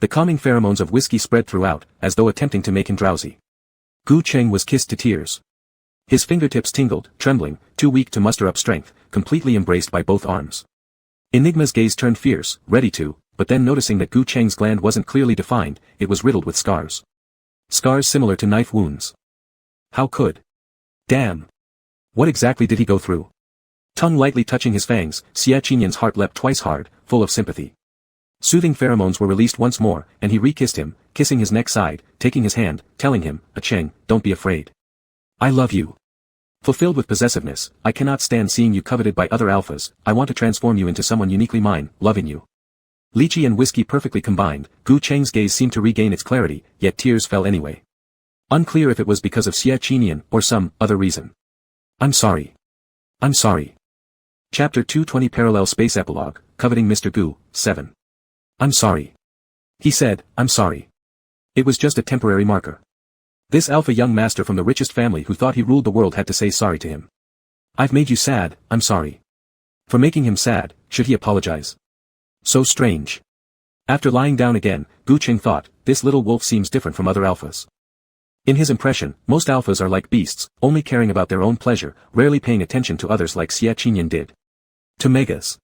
The calming pheromones of whiskey spread throughout, as though attempting to make him drowsy. Gu Cheng was kissed to tears. His fingertips tingled, trembling, too weak to muster up strength, completely embraced by both arms. Enigma's gaze turned fierce, ready to, but then noticing that Gu Cheng's gland wasn't clearly defined, it was riddled with scars. Scars similar to knife wounds. How could? Damn. What exactly did he go through? Tongue lightly touching his fangs, Xie Qinyan's heart leapt twice hard, full of sympathy. Soothing pheromones were released once more, and he re-kissed him, kissing his neck side, taking his hand, telling him, Cheng, don't be afraid. I love you. Fulfilled with possessiveness, I cannot stand seeing you coveted by other alphas, I want to transform you into someone uniquely mine, loving you. Lychee and whiskey perfectly combined, Gu Cheng's gaze seemed to regain its clarity, yet tears fell anyway. Unclear if it was because of Xiaqinian or some other reason. I'm sorry. I'm sorry. Chapter 220 Parallel Space Epilogue, Coveting Mr. Gu, 7. I'm sorry. He said, I'm sorry. It was just a temporary marker. This alpha young master from the richest family who thought he ruled the world had to say sorry to him. I've made you sad, I'm sorry. For making him sad, should he apologize? So strange. After lying down again, Gu Qing thought, this little wolf seems different from other alphas. In his impression, most alphas are like beasts, only caring about their own pleasure, rarely paying attention to others like Xiaqinian did. To megas.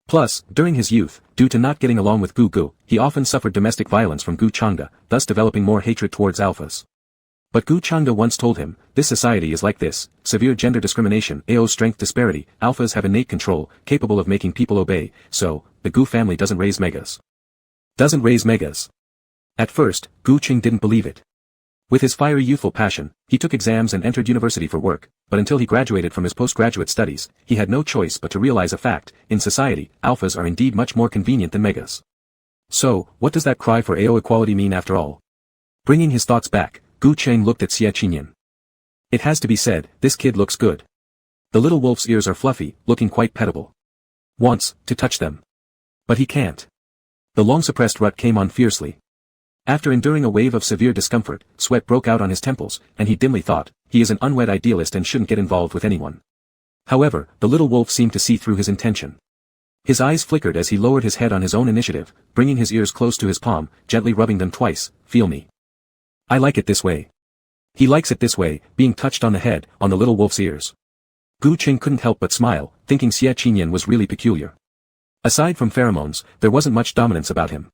Plus, during his youth, due to not getting along with Gu, he often suffered domestic violence from Gu Changde, thus developing more hatred towards alphas. But Gu Changde once told him, this society is like this, severe gender discrimination, AO strength disparity, alphas have innate control, capable of making people obey, so, the Gu family doesn't raise megas. Doesn't raise megas. At first, Gu Qing didn't believe it. With his fiery youthful passion, he took exams and entered university for work, but until he graduated from his postgraduate studies, he had no choice but to realize a fact, in society, alphas are indeed much more convenient than megas. So, what does that cry for AO equality mean after all? Bringing his thoughts back, Gu Cheng looked at Xiaqinian. It has to be said, this kid looks good. The little wolf's ears are fluffy, looking quite pettable. Wants to touch them. But he can't. The long-suppressed rut came on fiercely. After enduring a wave of severe discomfort, sweat broke out on his temples, and he dimly thought, he is an unwed idealist and shouldn't get involved with anyone. However, the little wolf seemed to see through his intention. His eyes flickered as he lowered his head on his own initiative, bringing his ears close to his palm, gently rubbing them twice, feel me. I like it this way. He likes it this way, being touched on the head, on the little wolf's ears. Gu Qing couldn't help but smile, thinking Xiaqinian was really peculiar. Aside from pheromones, there wasn't much dominance about him.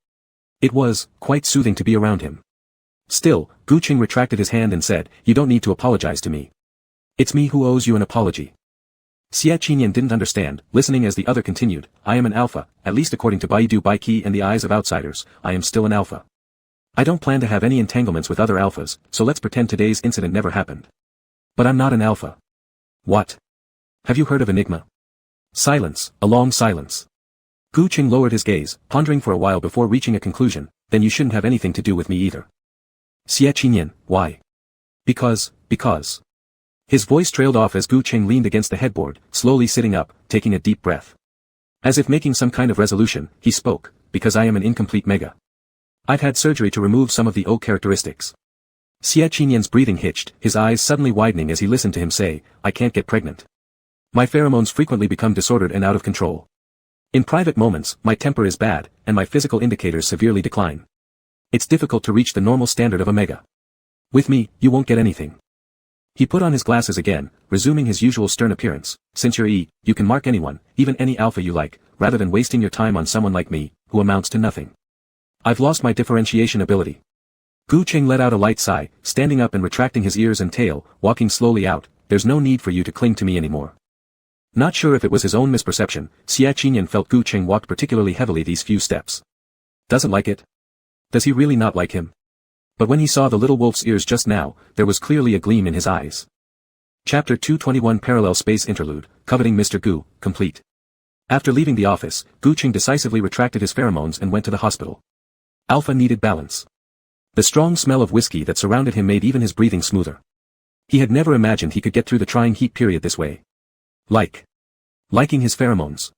It was quite soothing to be around him. Still, Gu Qing retracted his hand and said, you don't need to apologize to me. It's me who owes you an apology. Xiaqinian didn't understand, listening as the other continued, I am an alpha, at least according to Baidu Baiki and the eyes of outsiders, I am still an alpha. I don't plan to have any entanglements with other alphas, so let's pretend today's incident never happened. But I'm not an alpha. What? Have you heard of Enigma? Silence, a long silence. Gu Qing lowered his gaze, pondering for a while before reaching a conclusion, then you shouldn't have anything to do with me either. Xiaqinian, why? Because. His voice trailed off as Gu Qing leaned against the headboard, slowly sitting up, taking a deep breath. As if making some kind of resolution, he spoke, because I am an incomplete mega. I've had surgery to remove some of the O characteristics. Xiaqinian's breathing hitched, his eyes suddenly widening as he listened to him say, I can't get pregnant. My pheromones frequently become disordered and out of control. In private moments, my temper is bad, and my physical indicators severely decline. It's difficult to reach the normal standard of a mega. With me, you won't get anything. He put on his glasses again, resuming his usual stern appearance, since you're E, you can mark anyone, even any alpha you like, rather than wasting your time on someone like me, who amounts to nothing. I've lost my differentiation ability. Gu Qing let out a light sigh, standing up and retracting his ears and tail, walking slowly out, there's no need for you to cling to me anymore. Not sure if it was his own misperception, Xiaqinian felt Gu Qing walked particularly heavily these few steps. Doesn't like it? Does he really not like him? But when he saw the little wolf's ears just now, there was clearly a gleam in his eyes. Chapter 221 Parallel Space Interlude, Coveting Mr. Gu, complete. After leaving the office, Gu Qing decisively retracted his pheromones and went to the hospital. Alpha needed balance. The strong smell of whiskey that surrounded him made even his breathing smoother. He had never imagined he could get through the trying heat period this way. Liking his pheromones.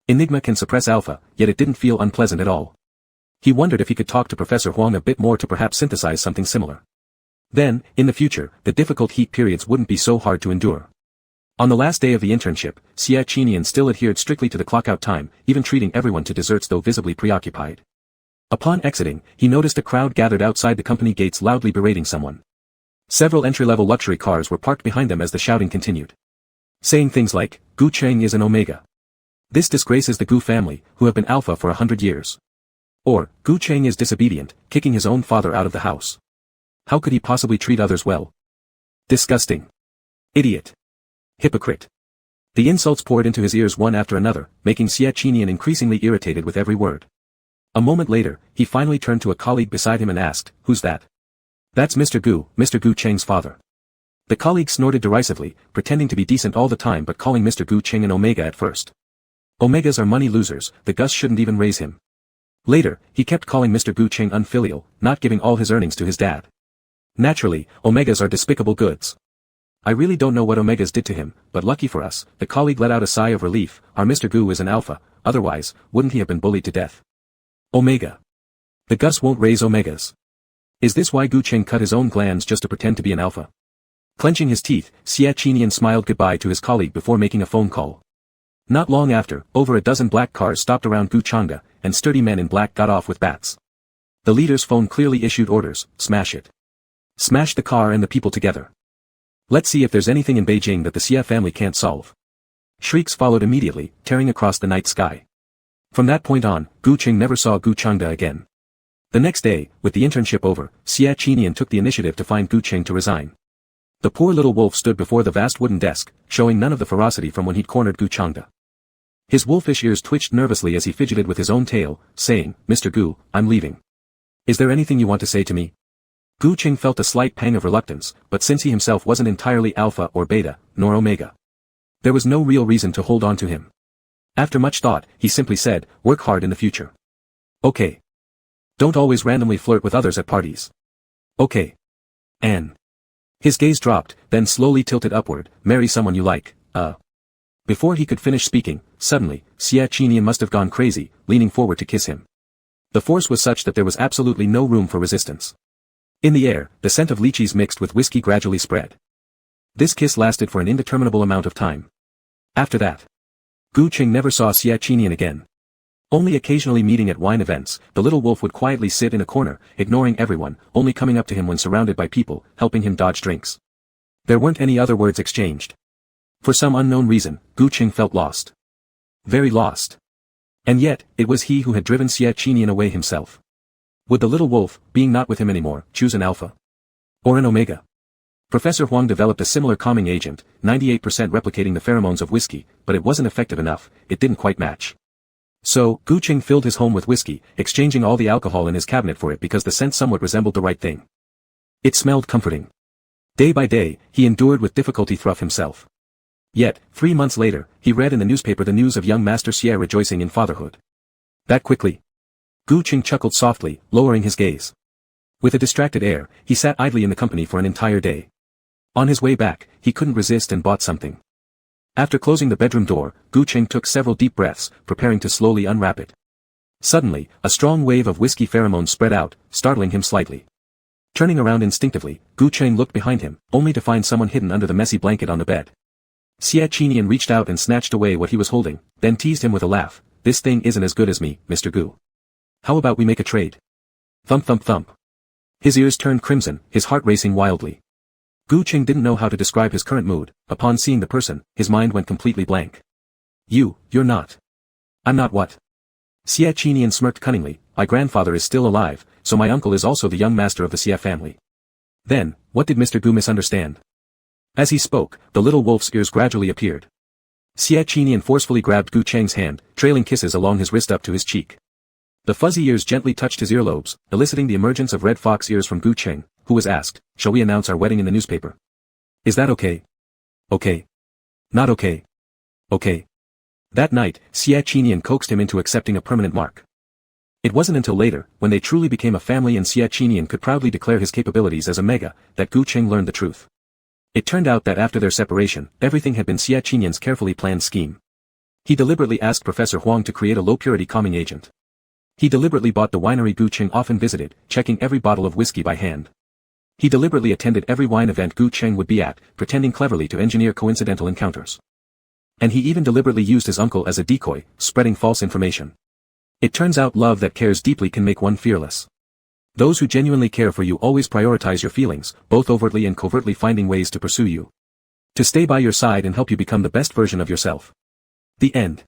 Enigma can suppress alpha, yet it didn't feel unpleasant at all. He wondered if he could talk to Professor Huang a bit more to perhaps synthesize something similar. Then, in the future, the difficult heat periods wouldn't be so hard to endure. On the last day of the internship, Xiaqinian still adhered strictly to the clock-out time, even treating everyone to desserts though visibly preoccupied. Upon exiting, he noticed a crowd gathered outside the company gates loudly berating someone. Several entry-level luxury cars were parked behind them as the shouting continued. Saying things like, Gu Cheng is an omega. This disgraces the Gu family, who have been alpha for 100 years. Or, Gu Cheng is disobedient, kicking his own father out of the house. How could he possibly treat others well? Disgusting. Idiot. Hypocrite. The insults poured into his ears one after another, making Xiaqinian increasingly irritated with every word. A moment later, he finally turned to a colleague beside him and asked, who's that? That's Mr. Gu Cheng's father. The colleague snorted derisively, pretending to be decent all the time but calling Mr. Gu Cheng an omega at first. Omegas are money losers, the Gus shouldn't even raise him. Later, he kept calling Mr. Gu Cheng unfilial, not giving all his earnings to his dad. Naturally, omegas are despicable goods. I really don't know what omegas did to him, but lucky for us, the colleague let out a sigh of relief. Our Mr. Gu is an alpha, otherwise, wouldn't he have been bullied to death? Omega. The Gus won't raise omegas. Is this why Gu Cheng cut his own glands just to pretend to be an alpha? Clenching his teeth, Xia Qinian smiled goodbye to his colleague before making a phone call. Not long after, over a dozen black cars stopped around Gu Changde, and sturdy men in black got off with bats. The leader's phone clearly issued orders: smash it. Smash the car and the people together. Let's see if there's anything in Beijing that the Xia family can't solve. Shrieks followed immediately, tearing across the night sky. From that point on, Gu Cheng never saw Gu Changde again. The next day, with the internship over, Xia Qinian took the initiative to find Gu Cheng to resign. The poor little wolf stood before the vast wooden desk, showing none of the ferocity from when he'd cornered Gu Changde. His wolfish ears twitched nervously as he fidgeted with his own tail, saying, "Mr. Gu, I'm leaving. Is there anything you want to say to me?" Gu Cheng felt a slight pang of reluctance, but since he himself wasn't entirely alpha or beta, nor omega, there was no real reason to hold on to him. After much thought, he simply said, "Work hard in the future. Okay. Don't always randomly flirt with others at parties. Okay. And." His gaze dropped, then slowly tilted upward. "Marry someone you like, Before he could finish speaking, suddenly, Xia Qinian must have gone crazy, leaning forward to kiss him. The force was such that there was absolutely no room for resistance. In the air, the scent of lychees mixed with whiskey gradually spread. This kiss lasted for an indeterminable amount of time. After that, Gu Cheng never saw Xia Qinian again. Only occasionally meeting at wine events, the little wolf would quietly sit in a corner, ignoring everyone, only coming up to him when surrounded by people, helping him dodge drinks. There weren't any other words exchanged. For some unknown reason, Gu Cheng felt lost. Very lost. And yet, it was he who had driven Xia Qinian away himself. Would the little wolf, being not with him anymore, choose an alpha? Or an omega? Professor Huang developed a similar calming agent, 98% replicating the pheromones of whiskey, but it wasn't effective enough, it didn't quite match. So, Gu Cheng filled his home with whiskey, exchanging all the alcohol in his cabinet for it because the scent somewhat resembled the right thing. It smelled comforting. Day by day, he endured with difficulty through himself. Yet, 3 months later, he read in the newspaper the news of young Master Xie rejoicing in fatherhood. That quickly. Gu Cheng chuckled softly, lowering his gaze. With a distracted air, he sat idly in the company for an entire day. On his way back, he couldn't resist and bought something. After closing the bedroom door, Gu Cheng took several deep breaths, preparing to slowly unwrap it. Suddenly, a strong wave of whiskey pheromones spread out, startling him slightly. Turning around instinctively, Gu Cheng looked behind him, only to find someone hidden under the messy blanket on the bed. Xia Qinian reached out and snatched away what he was holding, then teased him with a laugh. "This thing isn't as good as me, Mr. Gu. How about we make a trade?" Thump thump thump. His ears turned crimson, his heart racing wildly. Gu Cheng didn't know how to describe his current mood. Upon seeing the person, his mind went completely blank. You're not. I'm not what? Xia Qinian smirked cunningly. "My grandfather is still alive, so my uncle is also the young master of the Xia family." Then, what did Mr. Gu misunderstand? As he spoke, the little wolf's ears gradually appeared. Xia Qinian forcefully grabbed Gu Cheng's hand, trailing kisses along his wrist up to his cheek. The fuzzy ears gently touched his earlobes, eliciting the emergence of red fox ears from Gu Cheng, who was asked, "Shall we announce our wedding in the newspaper? Is that okay?" "Okay. Not okay. Okay." That night, Xia Qinian coaxed him into accepting a permanent mark. It wasn't until later, when they truly became a family and Xia Qinian could proudly declare his capabilities as a mega, that Gu Cheng learned the truth. It turned out that after their separation, everything had been Xia Qinian's carefully planned scheme. He deliberately asked Professor Huang to create a low-purity calming agent. He deliberately bought the winery Gu Cheng often visited, checking every bottle of whiskey by hand. He deliberately attended every wine event Gu Cheng would be at, pretending cleverly to engineer coincidental encounters. And he even deliberately used his uncle as a decoy, spreading false information. It turns out love that cares deeply can make one fearless. Those who genuinely care for you always prioritize your feelings, both overtly and covertly finding ways to pursue you. To stay by your side and help you become the best version of yourself. The end.